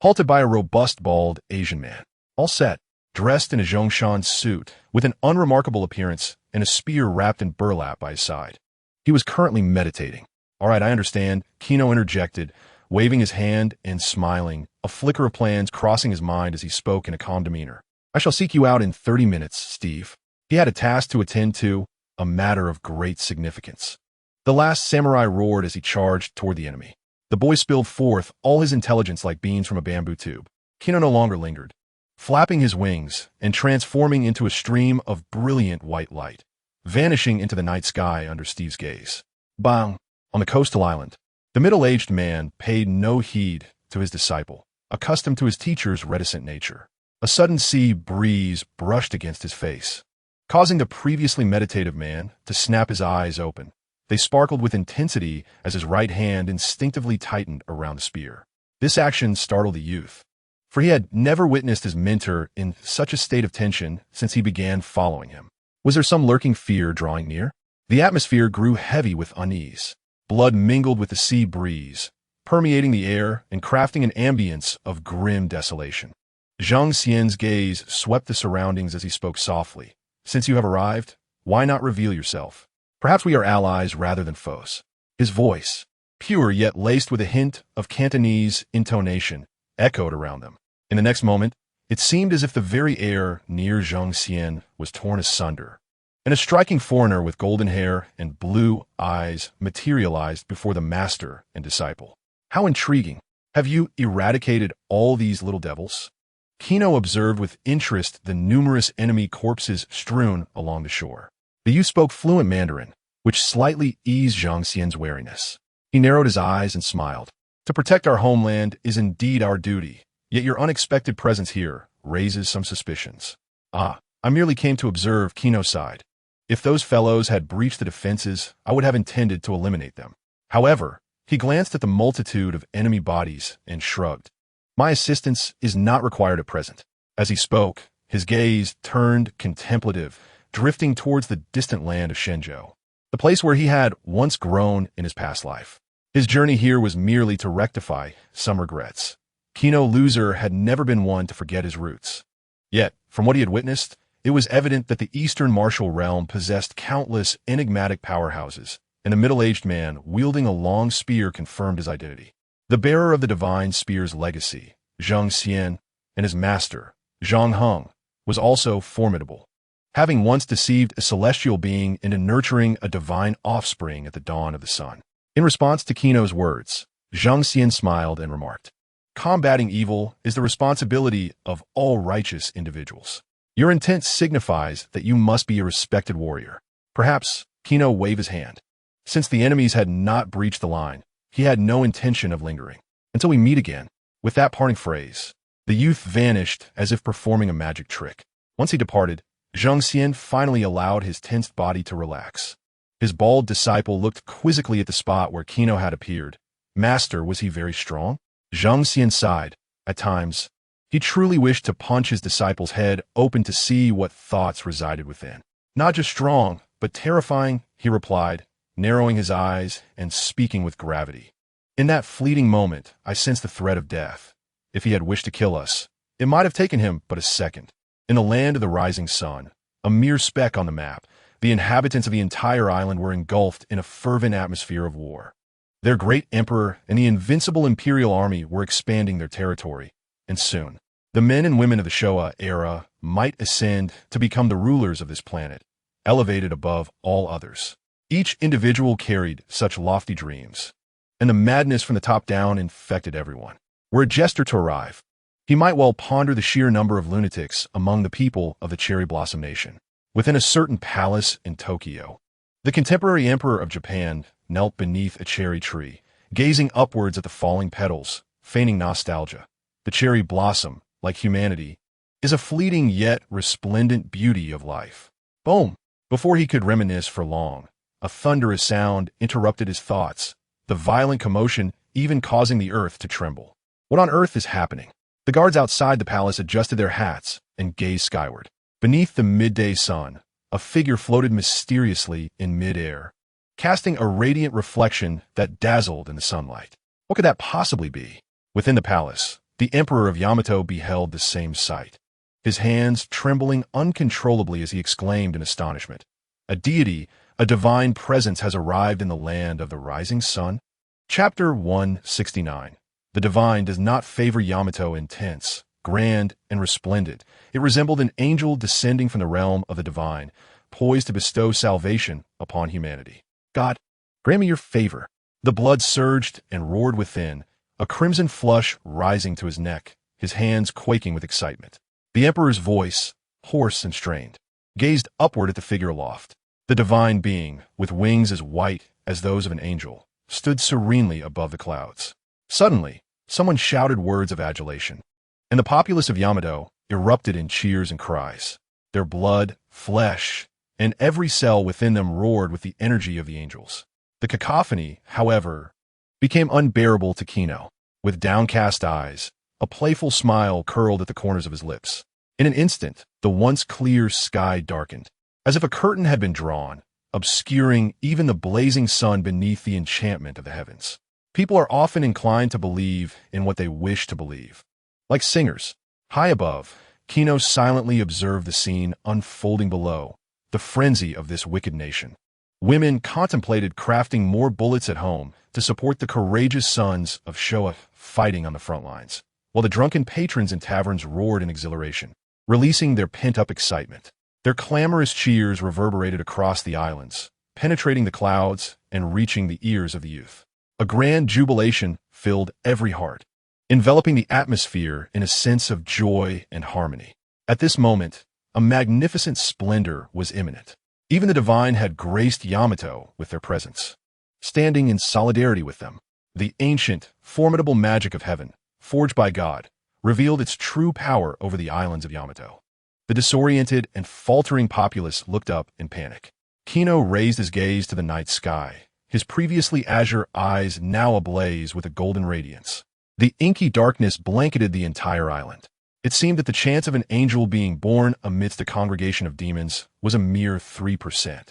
Halted by a robust, bald Asian man, all set, dressed in a Zhongshan suit, with an unremarkable appearance and a spear wrapped in burlap by his side. He was currently meditating. "All right, I understand," Gino interjected, waving his hand and smiling, a flicker of plans crossing his mind as he spoke in a calm demeanor. "I shall seek you out in 30 minutes, Steve." He had a task to attend to, a matter of great significance. The last samurai roared as he charged toward the enemy. The boy spilled forth all his intelligence like beans from a bamboo tube. Gino no longer lingered. flapping his wings and transforming into a stream of brilliant white light, vanishing into the night sky under Steve's gaze. Bang! On the coastal island, the middle-aged man paid no heed to his disciple, accustomed to his teacher's reticent nature. A sudden sea breeze brushed against his face, causing the previously meditative man to snap his eyes open. They sparkled with intensity as his right hand instinctively tightened around the spear. This action startled the youth, for he had never witnessed his mentor in such a state of tension since he began following him. Was there some lurking fear drawing near? The atmosphere grew heavy with unease. Blood mingled with the sea breeze, permeating the air and crafting an ambience of grim desolation. Zhang Xian's gaze swept the surroundings as he spoke softly. Since you have arrived, why not reveal yourself? Perhaps we are allies rather than foes. His voice, pure yet laced with a hint of Cantonese intonation, echoed around them. In the next moment, it seemed as if the very air near Zhang Xian was torn asunder, and a striking foreigner with golden hair and blue eyes materialized before the master and disciple. How intriguing! Have you eradicated all these little devils? Gino observed with interest the numerous enemy corpses strewn along the shore. The youth spoke fluent Mandarin, which slightly eased Zhang Xian's wariness. He narrowed his eyes and smiled. To protect our homeland is indeed our duty, yet your unexpected presence here raises some suspicions. I merely came to observe, Gino sighed. If those fellows had breached the defenses, I would have intended to eliminate them. However, he glanced at the multitude of enemy bodies and shrugged. My assistance is not required at present. As he spoke, his gaze turned contemplative, drifting towards the distant land of Shenzhou, the place where he had once grown in his past life. His journey here was merely to rectify some regrets. Gino Loser had never been one to forget his roots. Yet, from what he had witnessed, it was evident that the Eastern martial realm possessed countless enigmatic powerhouses, and the middle-aged man wielding a long spear confirmed his identity. The bearer of the divine spear's legacy, Zhang Xian, and his master, Zhang Heng, was also formidable, having once deceived a celestial being into nurturing a divine offspring at the dawn of the sun. In response to Gino's words, Zhang Xian smiled and remarked, "Combating evil is the responsibility of all righteous individuals. Your intent signifies that you must be a respected warrior." Perhaps Gino waved his hand. Since the enemies had not breached the line, he had no intention of lingering. "Until we meet again." With that parting phrase, the youth vanished as if performing a magic trick. Once he departed, Zhang Xian finally allowed his tensed body to relax. His bald disciple looked quizzically at the spot where Gino had appeared. Master, was he very strong? Zhang Xian sighed. At times, he truly wished to punch his disciple's head open to see what thoughts resided within. "Not just strong, but terrifying," he replied, narrowing his eyes and speaking with gravity. "In that fleeting moment, I sensed the threat of death. If he had wished to kill us, it might have taken him but a second. In the land of the rising sun, a mere speck on the map, the inhabitants of the entire island were engulfed in a fervent atmosphere of war. Their great emperor and the invincible imperial army were expanding their territory, and soon, the men and women of the Showa era might ascend to become the rulers of this planet, elevated above all others. Each individual carried such lofty dreams, and the madness from the top down infected everyone. Were a jester to arrive, he might well ponder the sheer number of lunatics among the people of the Cherry Blossom Nation. Within a certain palace in Tokyo, the contemporary emperor of Japan knelt beneath a cherry tree, gazing upwards at the falling petals, feigning nostalgia. The cherry blossom, like humanity, is a fleeting yet resplendent beauty of life. Boom! Before he could reminisce for long, a thunderous sound interrupted his thoughts, the violent commotion even causing the earth to tremble. What on earth is happening? The guards outside the palace adjusted their hats and gazed skyward. Beneath the midday sun, a figure floated mysteriously in midair, casting a radiant reflection that dazzled in the sunlight. What could that possibly be? Within the palace, the Emperor of Yamato beheld the same sight, his hands trembling uncontrollably as he exclaimed in astonishment, "A deity, a divine presence has arrived in the land of the rising sun." Chapter 169. The divine does not favor Yamato intense, grand, and resplendent. It resembled an angel descending from the realm of the divine, poised to bestow salvation upon humanity. "God, grant me your favor." The blood surged and roared within, a crimson flush rising to his neck, his hands quaking with excitement. The Emperor's voice, hoarse and strained, gazed upward at the figure aloft. The divine being, with wings as white as those of an angel, stood serenely above the clouds. Suddenly, someone shouted words of adulation, and the populace of Yamato erupted in cheers and cries. Their blood, flesh, and every cell within them roared with the energy of the angels. The cacophony, however, became unbearable to Gino. With downcast eyes, a playful smile curled at the corners of his lips. In an instant, the once clear sky darkened, as if a curtain had been drawn, obscuring even the blazing sun beneath the enchantment of the heavens. People are often inclined to believe in what they wish to believe. Like singers, high above, Gino silently observed the scene unfolding below, the frenzy of this wicked nation. Women contemplated crafting more bullets at home to support the courageous sons of Showa fighting on the front lines, while the drunken patrons in taverns roared in exhilaration, releasing their pent-up excitement. Their clamorous cheers reverberated across the islands, penetrating the clouds and reaching the ears of the youth. A grand jubilation filled every heart, enveloping the atmosphere in a sense of joy and harmony. At this moment, a magnificent splendor was imminent. Even the divine had graced Yamato with their presence. Standing in solidarity with them, the ancient, formidable magic of heaven, forged by God, revealed its true power over the islands of Yamato. The disoriented and faltering populace looked up in panic. Gino raised his gaze to the night sky, his previously azure eyes now ablaze with a golden radiance. The inky darkness blanketed the entire island. It seemed that the chance of an angel being born amidst a congregation of demons was a mere 3%.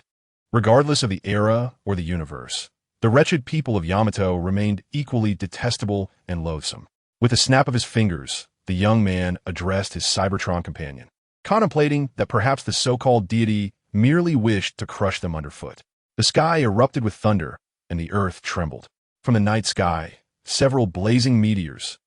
Regardless of the era or the universe, the wretched people of Yamato remained equally detestable and loathsome. With a snap of his fingers, the young man addressed his Cybertron companion, contemplating that perhaps the so-called deity merely wished to crush them underfoot. The sky erupted with thunder, and the earth trembled. From the night sky, several blazing meteors,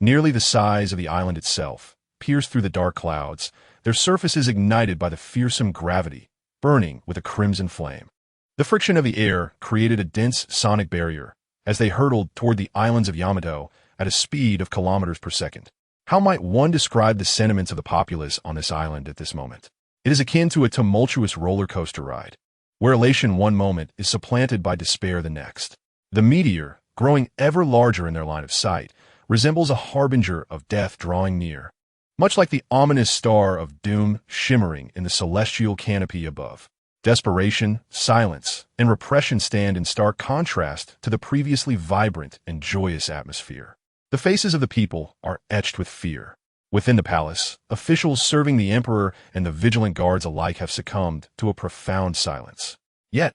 nearly the size of the island itself, pierced through the dark clouds, their surfaces ignited by the fearsome gravity, burning with a crimson flame. The friction of the air created a dense sonic barrier as they hurtled toward the islands of Yamato at a speed of kilometers per second. How might one describe the sentiments of the populace on this island at this moment? It is akin to a tumultuous roller coaster ride, where elation one moment is supplanted by despair the next. The meteor, growing ever larger in their line of sight, resembles a harbinger of death drawing near, much like the ominous star of doom shimmering in the celestial canopy above. Desperation, silence, and repression stand in stark contrast to the previously vibrant and joyous atmosphere. The faces of the people are etched with fear. Within the palace, officials serving the emperor and the vigilant guards alike have succumbed to a profound silence. Yet,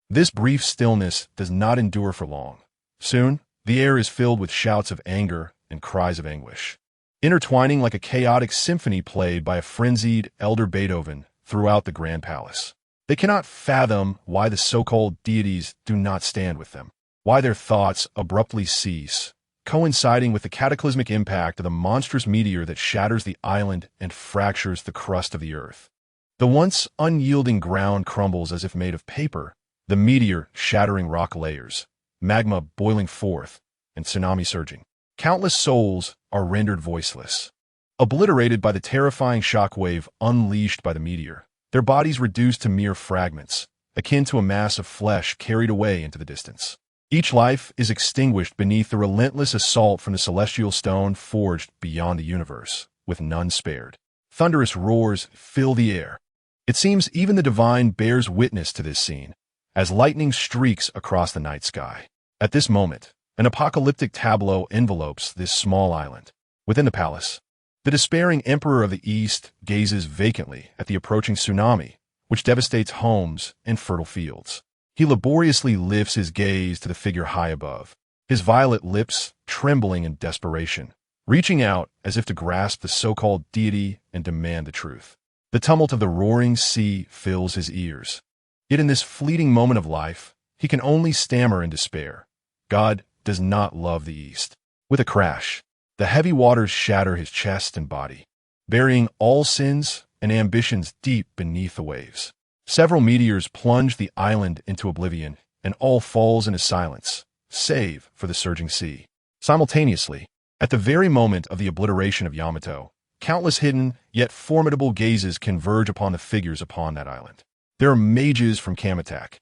this brief stillness does not endure for long. Soon, the air is filled with shouts of anger and cries of anguish, intertwining like a chaotic symphony played by a frenzied elder Beethoven throughout the grand palace. They cannot fathom why the so-called deities do not stand with them, why their thoughts abruptly cease, coinciding with the cataclysmic impact of the monstrous meteor that shatters the island and fractures the crust of the earth. The once unyielding ground crumbles as if made of paper, the meteor shattering rock layers, magma boiling forth, and tsunami surging. Countless souls are rendered voiceless, obliterated by the terrifying shockwave unleashed by the meteor, their bodies reduced to mere fragments, akin to a mass of flesh carried away into the distance. Each life is extinguished beneath the relentless assault from the celestial stone forged beyond the universe, with none spared. Thunderous roars fill the air. It seems even the divine bears witness to this scene, as lightning streaks across the night sky. At this moment, an apocalyptic tableau envelopes this small island. Within the palace, the despairing Emperor of the East gazes vacantly at the approaching tsunami, which devastates homes and fertile fields. He laboriously lifts his gaze to the figure high above, his violet lips trembling in desperation, reaching out as if to grasp the so-called deity and demand the truth. The tumult of the roaring sea fills his ears. Yet in this fleeting moment of life, he can only stammer in despair. God does not love the East. With a crash, the heavy waters shatter his chest and body, burying all sins and ambitions deep beneath the waves. Several meteors plunge the island into oblivion, and all falls into silence, save for the surging sea. Simultaneously, at the very moment of the obliteration of Yamato, Countless hidden, yet formidable gazes converge upon the figures upon that island. There are mages from Kamatak,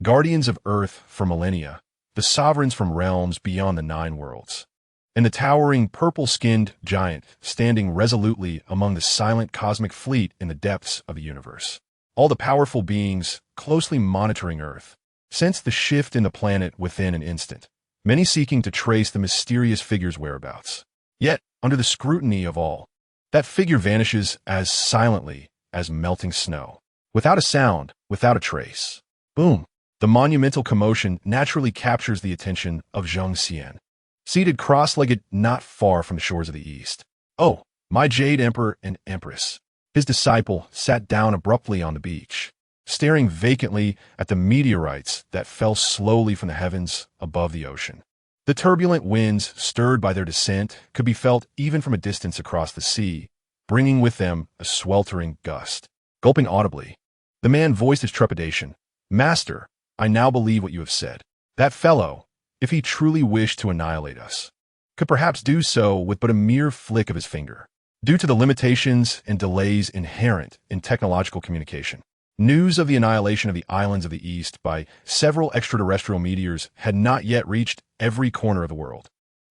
guardians of Earth for millennia, the sovereigns from realms beyond the 9 worlds, and the towering purple-skinned giant standing resolutely among the silent cosmic fleet in the depths of the universe. All the powerful beings, closely monitoring Earth, sense the shift in the planet within an instant, many seeking to trace the mysterious figure's whereabouts. Yet, under the scrutiny of all, that figure vanishes as silently as melting snow. Without a sound, without a trace. Boom! The monumental commotion naturally captures the attention of Zheng Xian, seated cross-legged not far from the shores of the east. Oh, my Jade Emperor and Empress. His disciple sat down abruptly on the beach, staring vacantly at the meteorites that fell slowly from the heavens above the ocean. The turbulent winds, stirred by their descent, could be felt even from a distance across the sea, bringing with them a sweltering gust. Gulping audibly, the man voiced his trepidation. "Master, I now believe what you have said. That fellow, if he truly wished to annihilate us, could perhaps do so with but a mere flick of his finger, due to the limitations and delays inherent in technological communication." News of the annihilation of the islands of the East by several extraterrestrial meteors had not yet reached every corner of the world.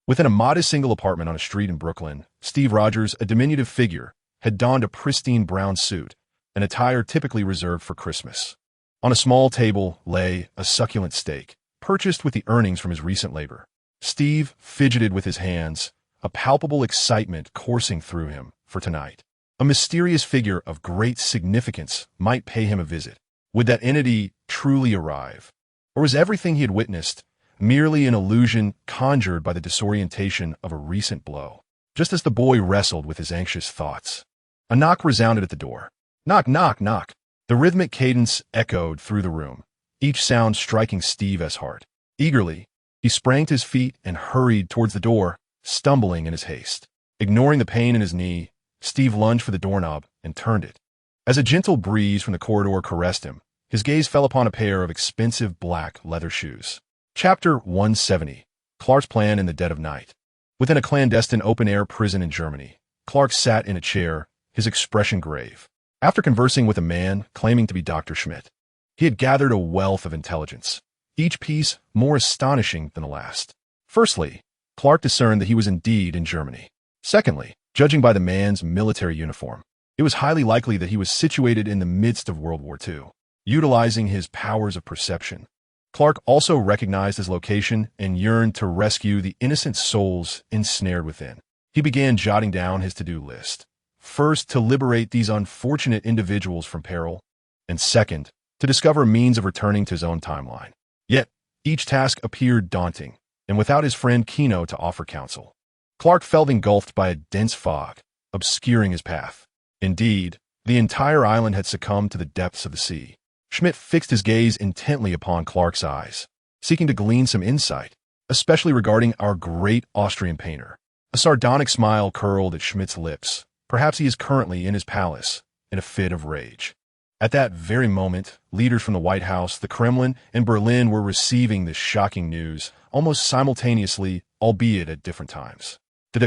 Within a modest single apartment on a street in Brooklyn, Steve Rogers, a diminutive figure, had donned a pristine brown suit, an attire typically reserved for Christmas. On a small table lay a succulent steak, purchased with the earnings from his recent labor. Steve fidgeted with his hands, a palpable excitement coursing through him for tonight. A mysterious figure of great significance might pay him a visit. Would that entity truly arrive? Or was everything he had witnessed merely an illusion conjured by the disorientation of a recent blow? Just as the boy wrestled with his anxious thoughts, a knock resounded at the door. Knock, knock, knock. The rhythmic cadence echoed through the room, each sound striking Steve's heart. Eagerly, he sprang to his feet and hurried towards the door, stumbling in his haste. Ignoring the pain in his knee, Steve lunged for the doorknob and turned it. As a gentle breeze from the corridor caressed him, his gaze fell upon a pair of expensive black leather shoes. Chapter 170. Clark's Plan in the Dead of Night. Within a clandestine open-air prison in Germany, Clark sat in a chair, his expression grave. After conversing with a man claiming to be Dr. Schmidt, he had gathered a wealth of intelligence, each piece more astonishing than the last. Firstly, Clark discerned that he was indeed in Germany. Secondly, judging by the man's military uniform, it was highly likely that he was situated in the midst of World War II. Utilizing his powers of perception, Clark also recognized his location and yearned to rescue the innocent souls ensnared within. He began jotting down his to-do list. First, to liberate these unfortunate individuals from peril, and second, to discover a means of returning to his own timeline. Yet, each task appeared daunting, and without his friend Gino to offer counsel, Clark felt engulfed by a dense fog, obscuring his path. Indeed, the entire island had succumbed to the depths of the sea. Schmidt fixed his gaze intently upon Clark's eyes, seeking to glean some insight, especially regarding our great Austrian painter. A sardonic smile curled at Schmidt's lips. Perhaps he is currently in his palace, in a fit of rage. At that very moment, leaders from the White House, the Kremlin, and Berlin were receiving this shocking news, almost simultaneously, albeit at different times.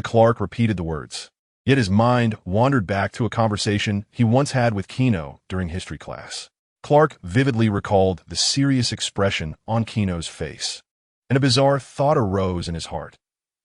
Clark repeated the words, yet his mind wandered back to a conversation he once had with Gino during history class. Clark vividly recalled the serious expression on Gino's face, and a bizarre thought arose in his heart.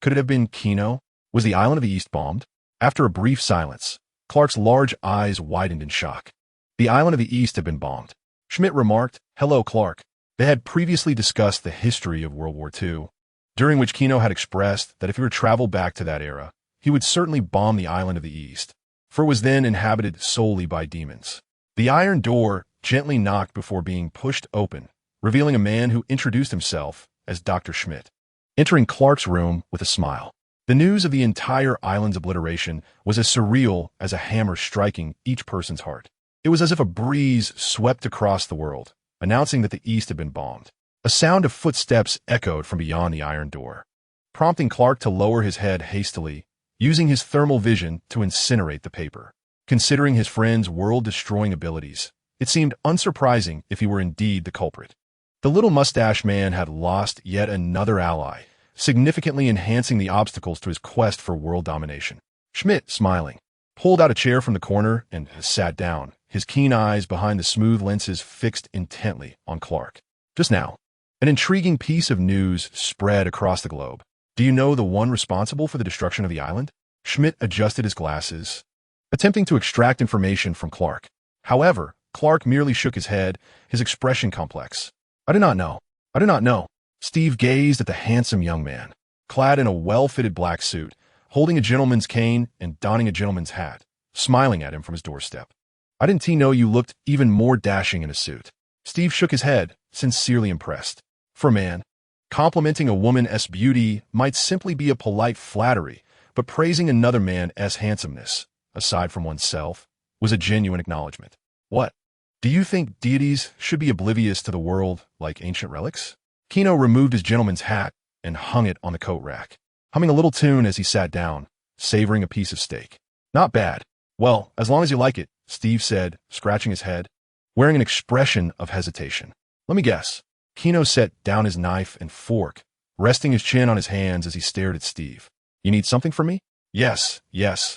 Could it have been Gino? Was the island of the East bombed? After a brief silence, Clark's large eyes widened in shock. The island of the East had been bombed. Schmidt remarked, "Hello, Clark." They had previously discussed the history of World War II, during which Gino had expressed that if he were to travel back to that era, he would certainly bomb the island of the East, for it was then inhabited solely by demons. The iron door gently knocked before being pushed open, revealing a man who introduced himself as Dr. Schmidt, entering Clark's room with a smile. The news of the entire island's obliteration was as surreal as a hammer striking each person's heart. It was as if a breeze swept across the world, announcing that the East had been bombed. A sound of footsteps echoed from beyond the iron door, prompting Clark to lower his head hastily, using his thermal vision to incinerate the paper. Considering his friend's world-destroying abilities, it seemed unsurprising if he were indeed the culprit. The little mustache man had lost yet another ally, significantly enhancing the obstacles to his quest for world domination. Schmidt, smiling, pulled out a chair from the corner and sat down, his keen eyes behind the smooth lenses fixed intently on Clark. Just now, an intriguing piece of news spread across the globe. Do you know the one responsible for the destruction of the island? Schmidt adjusted his glasses, attempting to extract information from Clark. However, Clark merely shook his head, his expression complex. I do not know. I do not know. Steve gazed at the handsome young man, clad in a well-fitted black suit, holding a gentleman's cane and donning a gentleman's hat, smiling at him from his doorstep. I didn't know you looked even more dashing in a suit. Steve shook his head, sincerely impressed. For a man, complimenting a woman's beauty might simply be a polite flattery, but praising another man's handsomeness, aside from oneself, was a genuine acknowledgement. What? Do you think deities should be oblivious to the world like ancient relics? Gino removed his gentleman's hat and hung it on the coat rack, humming a little tune as he sat down, savoring a piece of steak. Not bad. Well, as long as you like it, Steve said, scratching his head, wearing an expression of hesitation. Let me guess. Gino set down his knife and fork, resting his chin on his hands as he stared at Steve. You need something from me? Yes,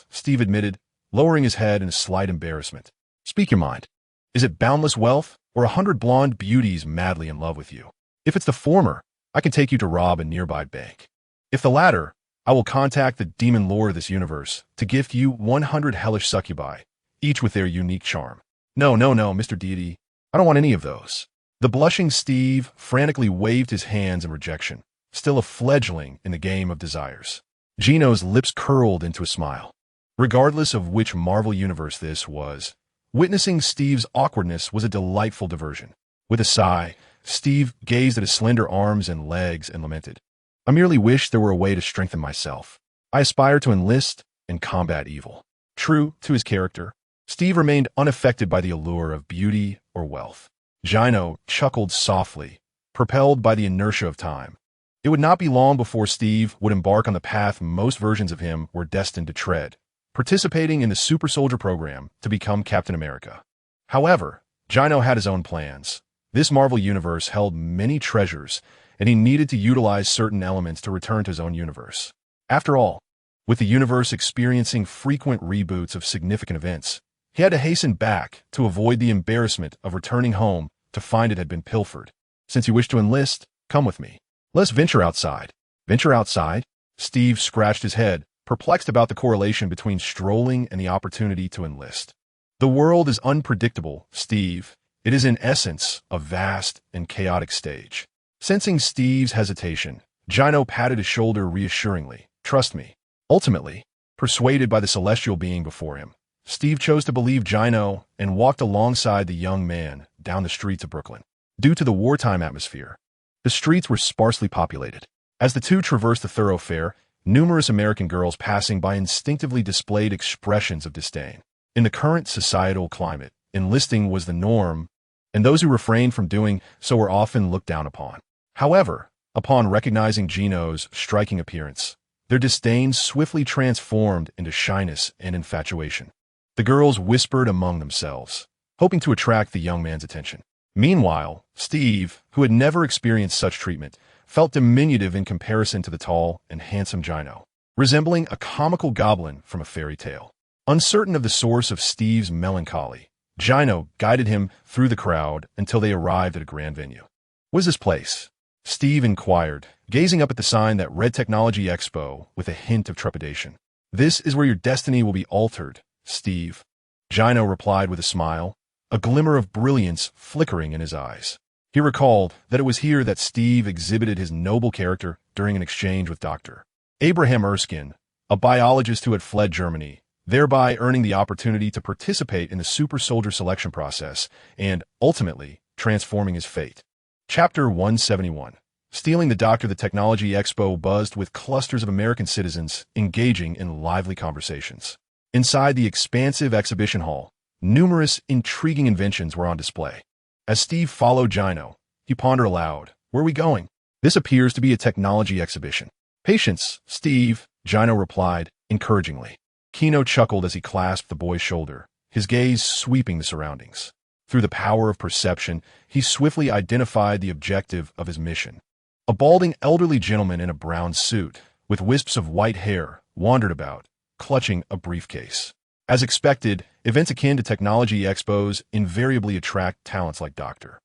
Steve admitted, lowering his head in a slight embarrassment. Speak your mind. Is it boundless wealth or 100 blonde beauties madly in love with you? If it's the former, I can take you to rob a nearby bank. If the latter, I will contact the demon lord of this universe to gift you 100 hellish succubi, each with their unique charm. No, Mr. Deity. I don't want any of those. The blushing Steve frantically waved his hands in rejection, still a fledgling in the game of desires. Gino's lips curled into a smile. Regardless of which Marvel universe this was, witnessing Steve's awkwardness was a delightful diversion. With a sigh, Steve gazed at his slender arms and legs and lamented. I merely wish there were a way to strengthen myself. I aspire to enlist and combat evil. True to his character, Steve remained unaffected by the allure of beauty or wealth. Gino chuckled softly, propelled by the inertia of time. It would not be long before Steve would embark on the path most versions of him were destined to tread, participating in the Super Soldier program to become Captain America. However, Gino had his own plans. This Marvel universe held many treasures, and he needed to utilize certain elements to return to his own universe. After all, with the universe experiencing frequent reboots of significant events, he had to hasten back to avoid the embarrassment of returning home to find it had been pilfered. Since you wish to enlist, come with me. Let's venture outside. Venture outside? Steve scratched his head, perplexed about the correlation between strolling and the opportunity to enlist. The world is unpredictable, Steve. It is in essence a vast and chaotic stage. Sensing Steve's hesitation, Gino patted his shoulder reassuringly. Trust me. Ultimately, persuaded by the celestial being before him, Steve chose to believe Gino and walked alongside the young man down the streets of Brooklyn. Due to the wartime atmosphere, the streets were sparsely populated. As the two traversed the thoroughfare, numerous American girls passing by instinctively displayed expressions of disdain. In the current societal climate, enlisting was the norm, and those who refrained from doing so were often looked down upon. However, upon recognizing Gino's striking appearance, their disdain swiftly transformed into shyness and infatuation. The girls whispered among themselves, hoping to attract the young man's attention. Meanwhile, Steve, who had never experienced such treatment, felt diminutive in comparison to the tall and handsome Gino, resembling a comical goblin from a fairy tale. Uncertain of the source of Steve's melancholy, Gino guided him through the crowd until they arrived at a grand venue. What is this place? Steve inquired, gazing up at the sign that read Technology Expo with a hint of trepidation. This is where your destiny will be altered, Steve. Gino replied with a smile, a glimmer of brilliance flickering in his eyes. He recalled that it was here that Steve exhibited his noble character during an exchange with Dr. Abraham Erskine, a biologist who had fled Germany, thereby earning the opportunity to participate in the super soldier selection process and, ultimately, transforming his fate. Chapter 171. Stealing the Doctor. The Technology Expo buzzed with clusters of American citizens engaging in lively conversations. Inside the expansive exhibition hall, numerous intriguing inventions were on display. As Steve followed Gino, he pondered aloud, "Where are we going? This appears to be a technology exhibition." "Patience, Steve," Gino replied, encouragingly. Gino chuckled as he clasped the boy's shoulder, his gaze sweeping the surroundings. Through the power of perception, he swiftly identified the objective of his mission. A balding elderly gentleman in a brown suit, with wisps of white hair, wandered about, clutching a briefcase. As expected, events akin to technology expos invariably attract talents like Dr.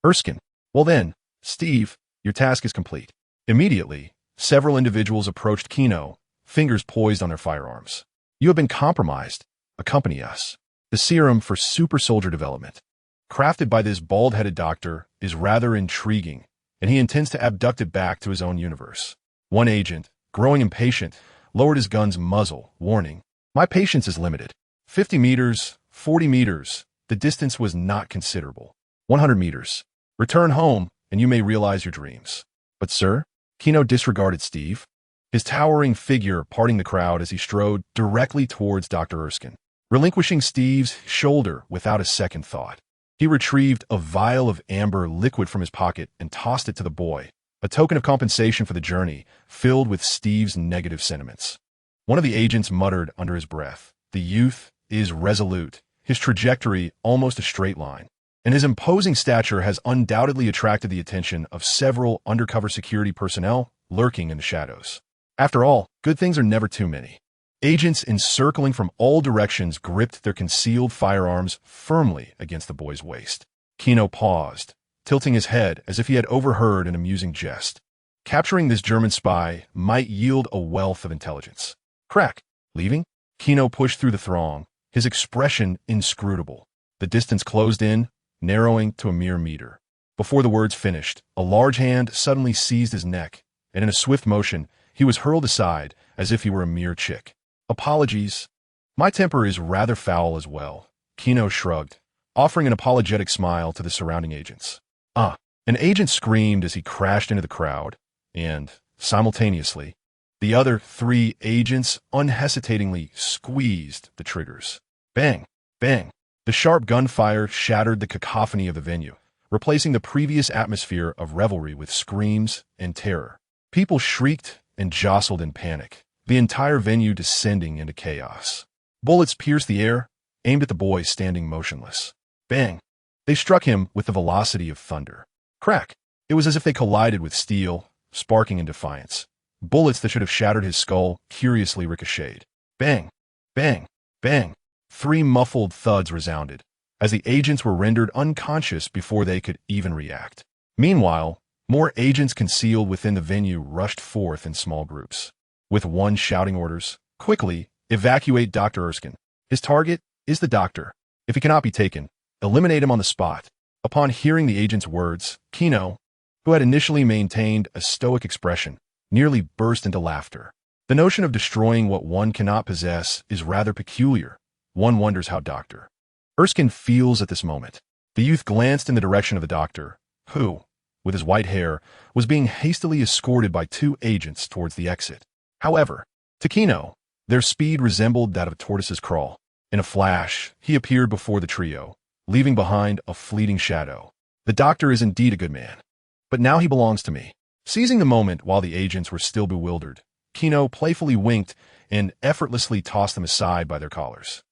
Erskine. Well then, Steve, your task is complete. Immediately, several individuals approached Gino, fingers poised on their firearms. You have been compromised. Accompany us. The serum for super soldier development, crafted by this bald-headed doctor, is rather intriguing, and he intends to abduct it back to his own universe. One agent, growing impatient, lowered his gun's muzzle, warning, "My patience is limited. 50 meters, 40 meters, the distance was not considerable. 100 meters. Return home, and you may realize your dreams." But sir, Gino disregarded Steve, his towering figure parting the crowd as he strode directly towards Dr. Erskine, relinquishing Steve's shoulder without a second thought. He retrieved a vial of amber liquid from his pocket and tossed it to the boy, a token of compensation for the journey, filled with Steve's negative sentiments. One of the agents muttered under his breath, "The youth is resolute, his trajectory almost a straight line, and his imposing stature has undoubtedly attracted the attention of several undercover security personnel lurking in the shadows." After all, good things are never too many. Agents encircling from all directions gripped their concealed firearms firmly against the boy's waist. Gino paused, tilting his head as if he had overheard an amusing jest. Capturing this German spy might yield a wealth of intelligence. Crack! Leaving? Gino pushed through the throng, his expression inscrutable. The distance closed in, narrowing to a mere meter. Before the words finished, a large hand suddenly seized his neck, and in a swift motion, he was hurled aside as if he were a mere chick. "Apologies. My temper is rather foul as well." Gino shrugged, offering an apologetic smile to the surrounding agents. An agent screamed as he crashed into the crowd, and, simultaneously, the other 3 agents unhesitatingly squeezed the triggers. Bang! Bang! The sharp gunfire shattered the cacophony of the venue, replacing the previous atmosphere of revelry with screams and terror. People shrieked and jostled in panic, the entire venue descending into chaos. Bullets pierced the air, aimed at the boy standing motionless. Bang! They struck him with the velocity of thunder. Crack! It was as if they collided with steel, sparking in defiance. Bullets that should have shattered his skull curiously ricocheted. Bang! Bang! Bang! 3 muffled thuds resounded, as the agents were rendered unconscious before they could even react. Meanwhile, more agents concealed within the venue rushed forth in small groups, with one shouting orders, "Quickly, evacuate Dr. Erskine. His target is the doctor. If he cannot be taken, eliminate him on the spot." Upon hearing the agent's words, Gino, who had initially maintained a stoic expression, nearly burst into laughter. The notion of destroying what one cannot possess is rather peculiar. One wonders how Dr. Erskine feels at this moment. The youth glanced in the direction of the doctor, who, with his white hair, was being hastily escorted by 2 agents towards the exit. However, to Gino, their speed resembled that of a tortoise's crawl. In a flash, he appeared before the trio, leaving behind a fleeting shadow. The doctor is indeed a good man, but now he belongs to me. Seizing the moment while the agents were still bewildered, Gino playfully winked and effortlessly tossed them aside by their collars.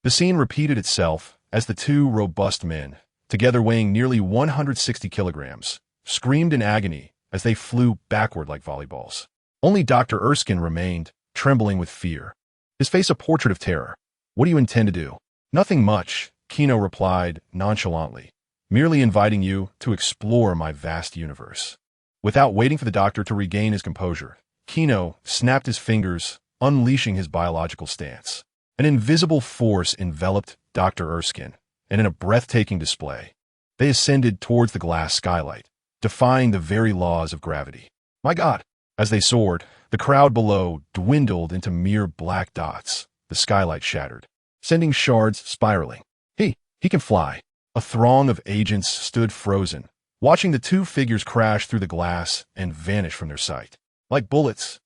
The scene repeated itself as the 2 robust men, together weighing nearly 160 kilograms, screamed in agony as they flew backward like volleyballs. Only Dr. Erskine remained, trembling with fear, his face a portrait of terror. "What do you intend to do?" "Nothing much," Gino replied nonchalantly, "merely inviting you to explore my vast universe." Without waiting for the doctor to regain his composure, Gino snapped his fingers, unleashing his biological stance. An invisible force enveloped Dr. Erskine, and in a breathtaking display, they ascended towards the glass skylight, defying the very laws of gravity. My God! As they soared, the crowd below dwindled into mere black dots. The skylight shattered, sending shards spiraling. He can fly. A throng of agents stood frozen, watching the 2 figures crash through the glass and vanish from their sight. Like bullets,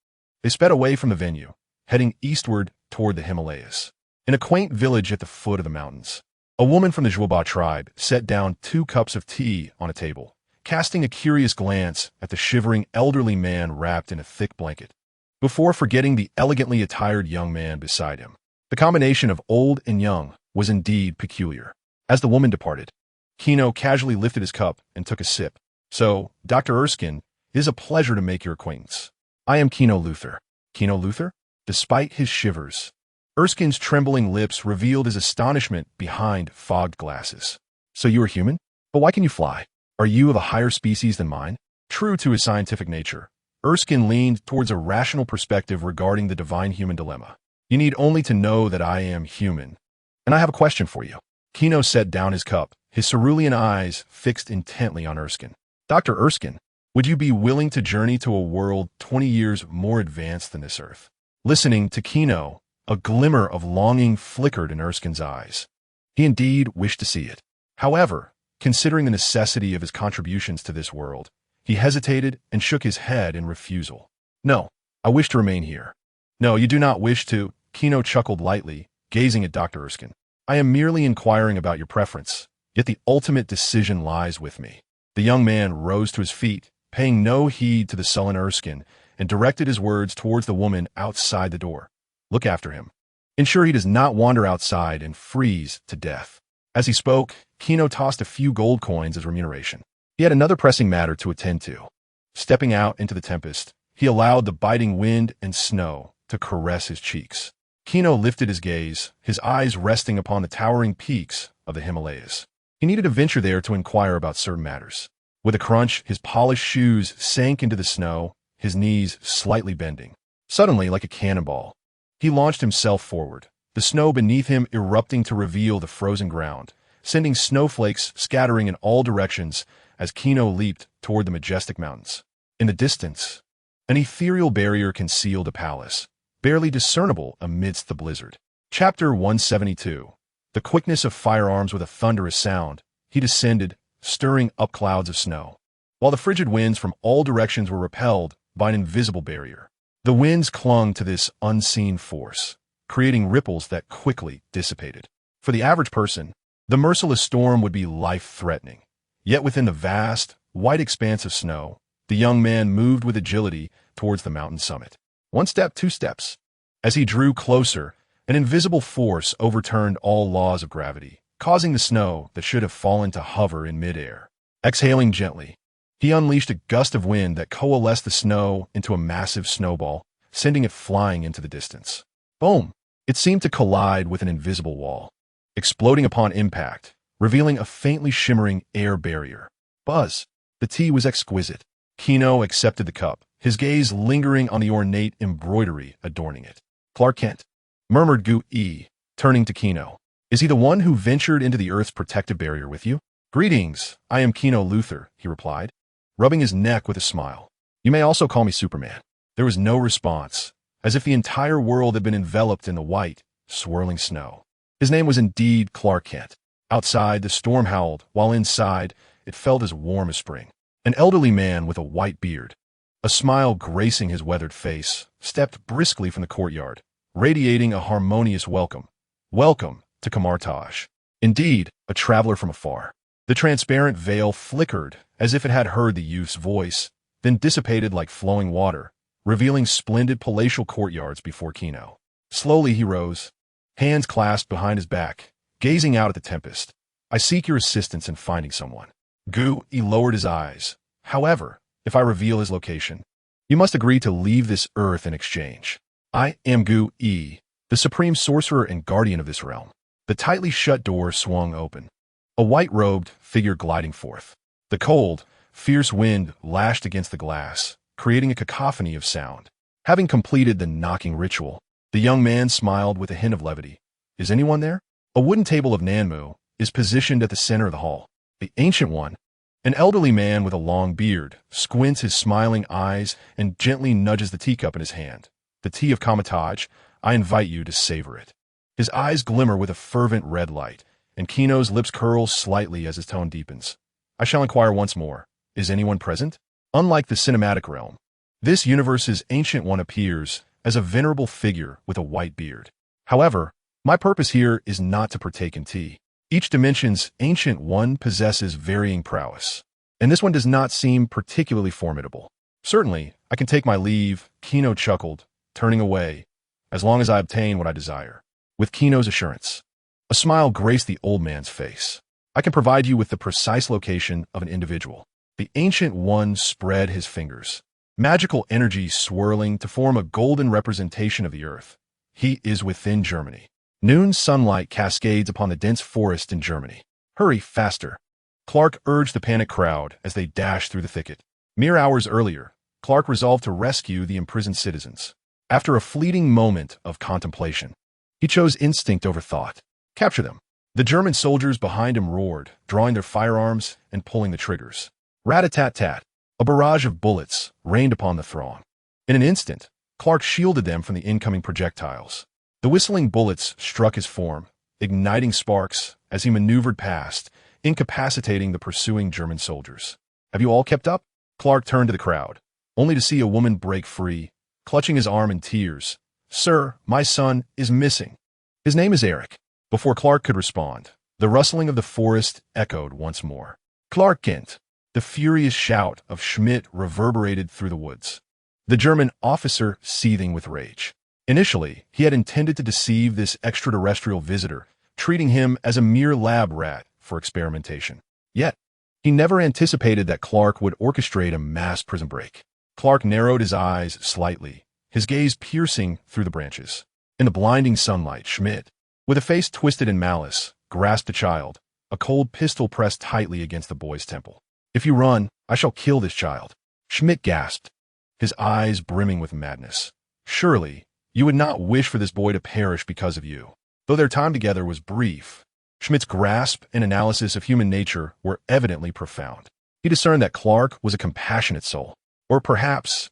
they sped away from the venue, heading eastward toward the Himalayas. In a quaint village at the foot of the mountains, a woman from the Zhuoba tribe set down 2 cups of tea on a table, casting a curious glance at the shivering elderly man wrapped in a thick blanket, before forgetting the elegantly attired young man beside him. The combination of old and young was indeed peculiar. As the woman departed, Gino casually lifted his cup and took a sip. "So, Dr. Erskine, it is a pleasure to make your acquaintance. I am Gino Luthor." Gino Luthor? Despite his shivers, Erskine's trembling lips revealed his astonishment behind fogged glasses. So you are human? But why can you fly? Are you of a higher species than mine? True to his scientific nature, Erskine leaned towards a rational perspective regarding the divine human dilemma. You need only to know that I am human. And I have a question for you. Gino set down his cup, his cerulean eyes fixed intently on Erskine. Dr. Erskine, would you be willing to journey to a world 20 years more advanced than this Earth? Listening to Gino, a glimmer of longing flickered in Erskine's eyes. He indeed wished to see it. However, considering the necessity of his contributions to this world, he hesitated and shook his head in refusal. No, I wish to remain here. No, you do not wish to, Gino chuckled lightly, gazing at Dr. Erskine. I am merely inquiring about your preference, yet the ultimate decision lies with me. The young man rose to his feet, paying no heed to the sullen Erskine, and directed his words towards the woman outside the door. Look after him. Ensure he does not wander outside and freeze to death. As he spoke, Gino tossed a few gold coins as remuneration. He had another pressing matter to attend to. Stepping out into the tempest, he allowed the biting wind and snow to caress his cheeks. Gino lifted his gaze, his eyes resting upon the towering peaks of the Himalayas. He needed to venture there to inquire about certain matters. With a crunch, his polished shoes sank into the snow, his knees slightly bending. Suddenly, like a cannonball, he launched himself forward, the snow beneath him erupting to reveal the frozen ground, sending snowflakes scattering in all directions as Gino leaped toward the majestic mountains. In the distance, an ethereal barrier concealed a palace, barely discernible amidst the blizzard. Chapter 172. The quickness of firearms with a thunderous sound, he descended, stirring up clouds of snow, while the frigid winds from all directions were repelled by an invisible barrier. The winds clung to this unseen force, creating ripples that quickly dissipated. For the average person, the merciless storm would be life-threatening. Yet within the vast, white expanse of snow, the young man moved with agility towards the mountain summit. One step, two steps. As he drew closer, an invisible force overturned all laws of gravity, causing the snow that should have fallen to hover in midair. Exhaling gently, he unleashed a gust of wind that coalesced the snow into a massive snowball, sending it flying into the distance. Boom! It seemed to collide with an invisible wall, exploding upon impact, revealing a faintly shimmering air barrier. Buzz! The tea was exquisite. Gino accepted the cup, his gaze lingering on the ornate embroidery adorning it. Clark Kent, murmured Gu-E, turning to Gino. Is he the one who ventured into the Earth's protective barrier with you? Greetings, I am Gino Luthor, he replied, rubbing his neck with a smile. You may also call me Superman. There was no response, as if the entire world had been enveloped in the white, swirling snow. His name was indeed Clark Kent. Outside, the storm howled, while inside, it felt as warm as spring. An elderly man with a white beard, a smile gracing his weathered face, stepped briskly from the courtyard, radiating a harmonious welcome. Welcome to Kamartaj. Indeed, a traveler from afar. The transparent veil flickered as if it had heard the youth's voice, then dissipated like flowing water, revealing splendid palatial courtyards before Gino. Slowly he rose, hands clasped behind his back, gazing out at the tempest. I seek your assistance in finding someone. Gu-E lowered his eyes. However, if I reveal his location, you must agree to leave this earth in exchange. I am Gu-E, the supreme sorcerer and guardian of this realm. The tightly shut door swung open, a white-robed figure gliding forth. The cold, fierce wind lashed against the glass, creating a cacophony of sound. Having completed the knocking ritual, the young man smiled with a hint of levity. Is anyone there? A wooden table of Nanmu is positioned at the center of the hall. The Ancient One, an elderly man with a long beard, squints his smiling eyes and gently nudges the teacup in his hand. The tea of Kamataj, I invite you to savor it. His eyes glimmer with a fervent red light, and Gino's lips curl slightly as his tone deepens. I shall inquire once more. Is anyone present? Unlike the cinematic realm, this universe's Ancient One appears as a venerable figure with a white beard. However, my purpose here is not to partake in tea. Each dimension's Ancient One possesses varying prowess, and this one does not seem particularly formidable. Certainly, I can take my leave, Gino chuckled, turning away, as long as I obtain what I desire. With Gino's assurance, a smile graced the old man's face. I can provide you with the precise location of an individual. The Ancient One spread his fingers, magical energy swirling to form a golden representation of the earth. He is within Germany. Noon sunlight cascades upon the dense forest in Germany. Hurry, faster. Clark urged the panicked crowd as they dashed through the thicket. Mere hours earlier, Clark resolved to rescue the imprisoned citizens. After a fleeting moment of contemplation, he chose instinct over thought. Capture them. The German soldiers behind him roared, drawing their firearms and pulling the triggers. Rat-a-tat-tat. A barrage of bullets rained upon the throng. In an instant, Clark shielded them from the incoming projectiles. The whistling bullets struck his form, igniting sparks as he maneuvered past, incapacitating the pursuing German soldiers. Have you all kept up? Clark turned to the crowd, only to see a woman break free, clutching his arm in tears. Sir, my son is missing. His name is Eric. Before Clark could respond, the rustling of the forest echoed once more. Clark Kent! The furious shout of Schmidt reverberated through the woods. The German officer seething with rage. Initially, he had intended to deceive this extraterrestrial visitor, treating him as a mere lab rat for experimentation. Yet, he never anticipated that Clark would orchestrate a mass prison break. Clark narrowed his eyes slightly, his gaze piercing through the branches. In the blinding sunlight, Schmidt, with a face twisted in malice, grasped the child, a cold pistol pressed tightly against the boy's temple. If you run, I shall kill this child. Schmidt gasped, his eyes brimming with madness. Surely, you would not wish for this boy to perish because of you. Though their time together was brief, Schmidt's grasp and analysis of human nature were evidently profound. He discerned that Clark was a compassionate soul, or perhaps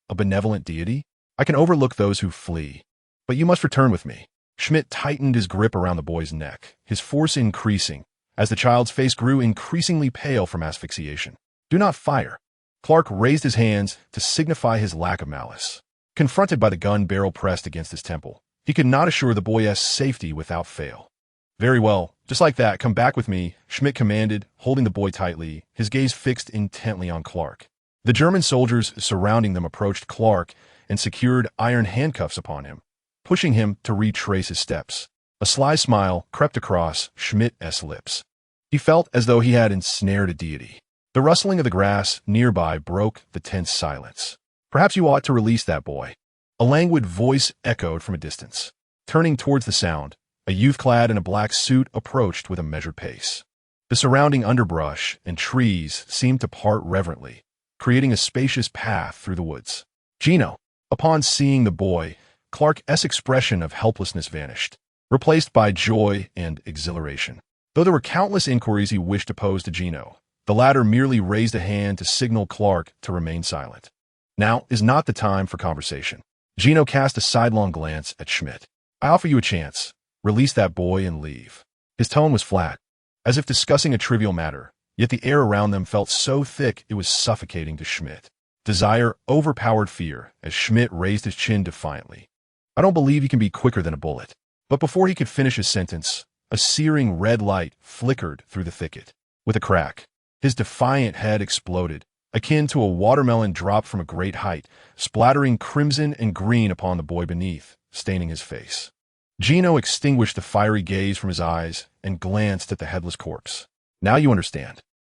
a benevolent deity. I can overlook those who flee, but you must return with me. Schmidt tightened his grip around the boy's neck, his force increasing, as the child's face grew increasingly pale from asphyxiation. Do not fire. Clark raised his hands to signify his lack of malice. Confronted by the gun barrel pressed against his temple, he could not assure the boy's safety without fail. Very well, just like that, come back with me, Schmidt commanded, holding the boy tightly, his gaze fixed intently on Clark. The German soldiers surrounding them approached Clark and secured iron handcuffs upon him, pushing him to retrace his steps. A sly smile crept across Schmidt's lips. He felt as though he had ensnared a deity. The rustling of the grass nearby broke the tense silence. Perhaps you ought to release that boy. A languid voice echoed from a distance. Turning towards the sound, a youth clad in a black suit approached with a measured pace. The surrounding underbrush and trees seemed to part reverently, creating a spacious path through the woods. Gino. Upon seeing the boy, Clark's expression of helplessness vanished, replaced by joy and exhilaration. Though there were countless inquiries he wished to pose to Gino, the latter merely raised a hand to signal Clark to remain silent. Now is not the time for conversation. Gino cast a sidelong glance at Schmidt. I offer you a chance. Release that boy and leave. His tone was flat, as if discussing a trivial matter, yet the air around them felt so thick it was suffocating to Schmidt. Desire overpowered fear as Schmidt raised his chin defiantly. I don't believe you can be quicker than a bullet. But before he could finish his sentence, a searing red light flickered through the thicket. With a crack, his defiant head exploded, akin to a watermelon dropped from a great height, splattering crimson and green upon the boy beneath, staining his face. Gino extinguished the fiery gaze from his eyes and glanced at the headless corpse. Now you understand.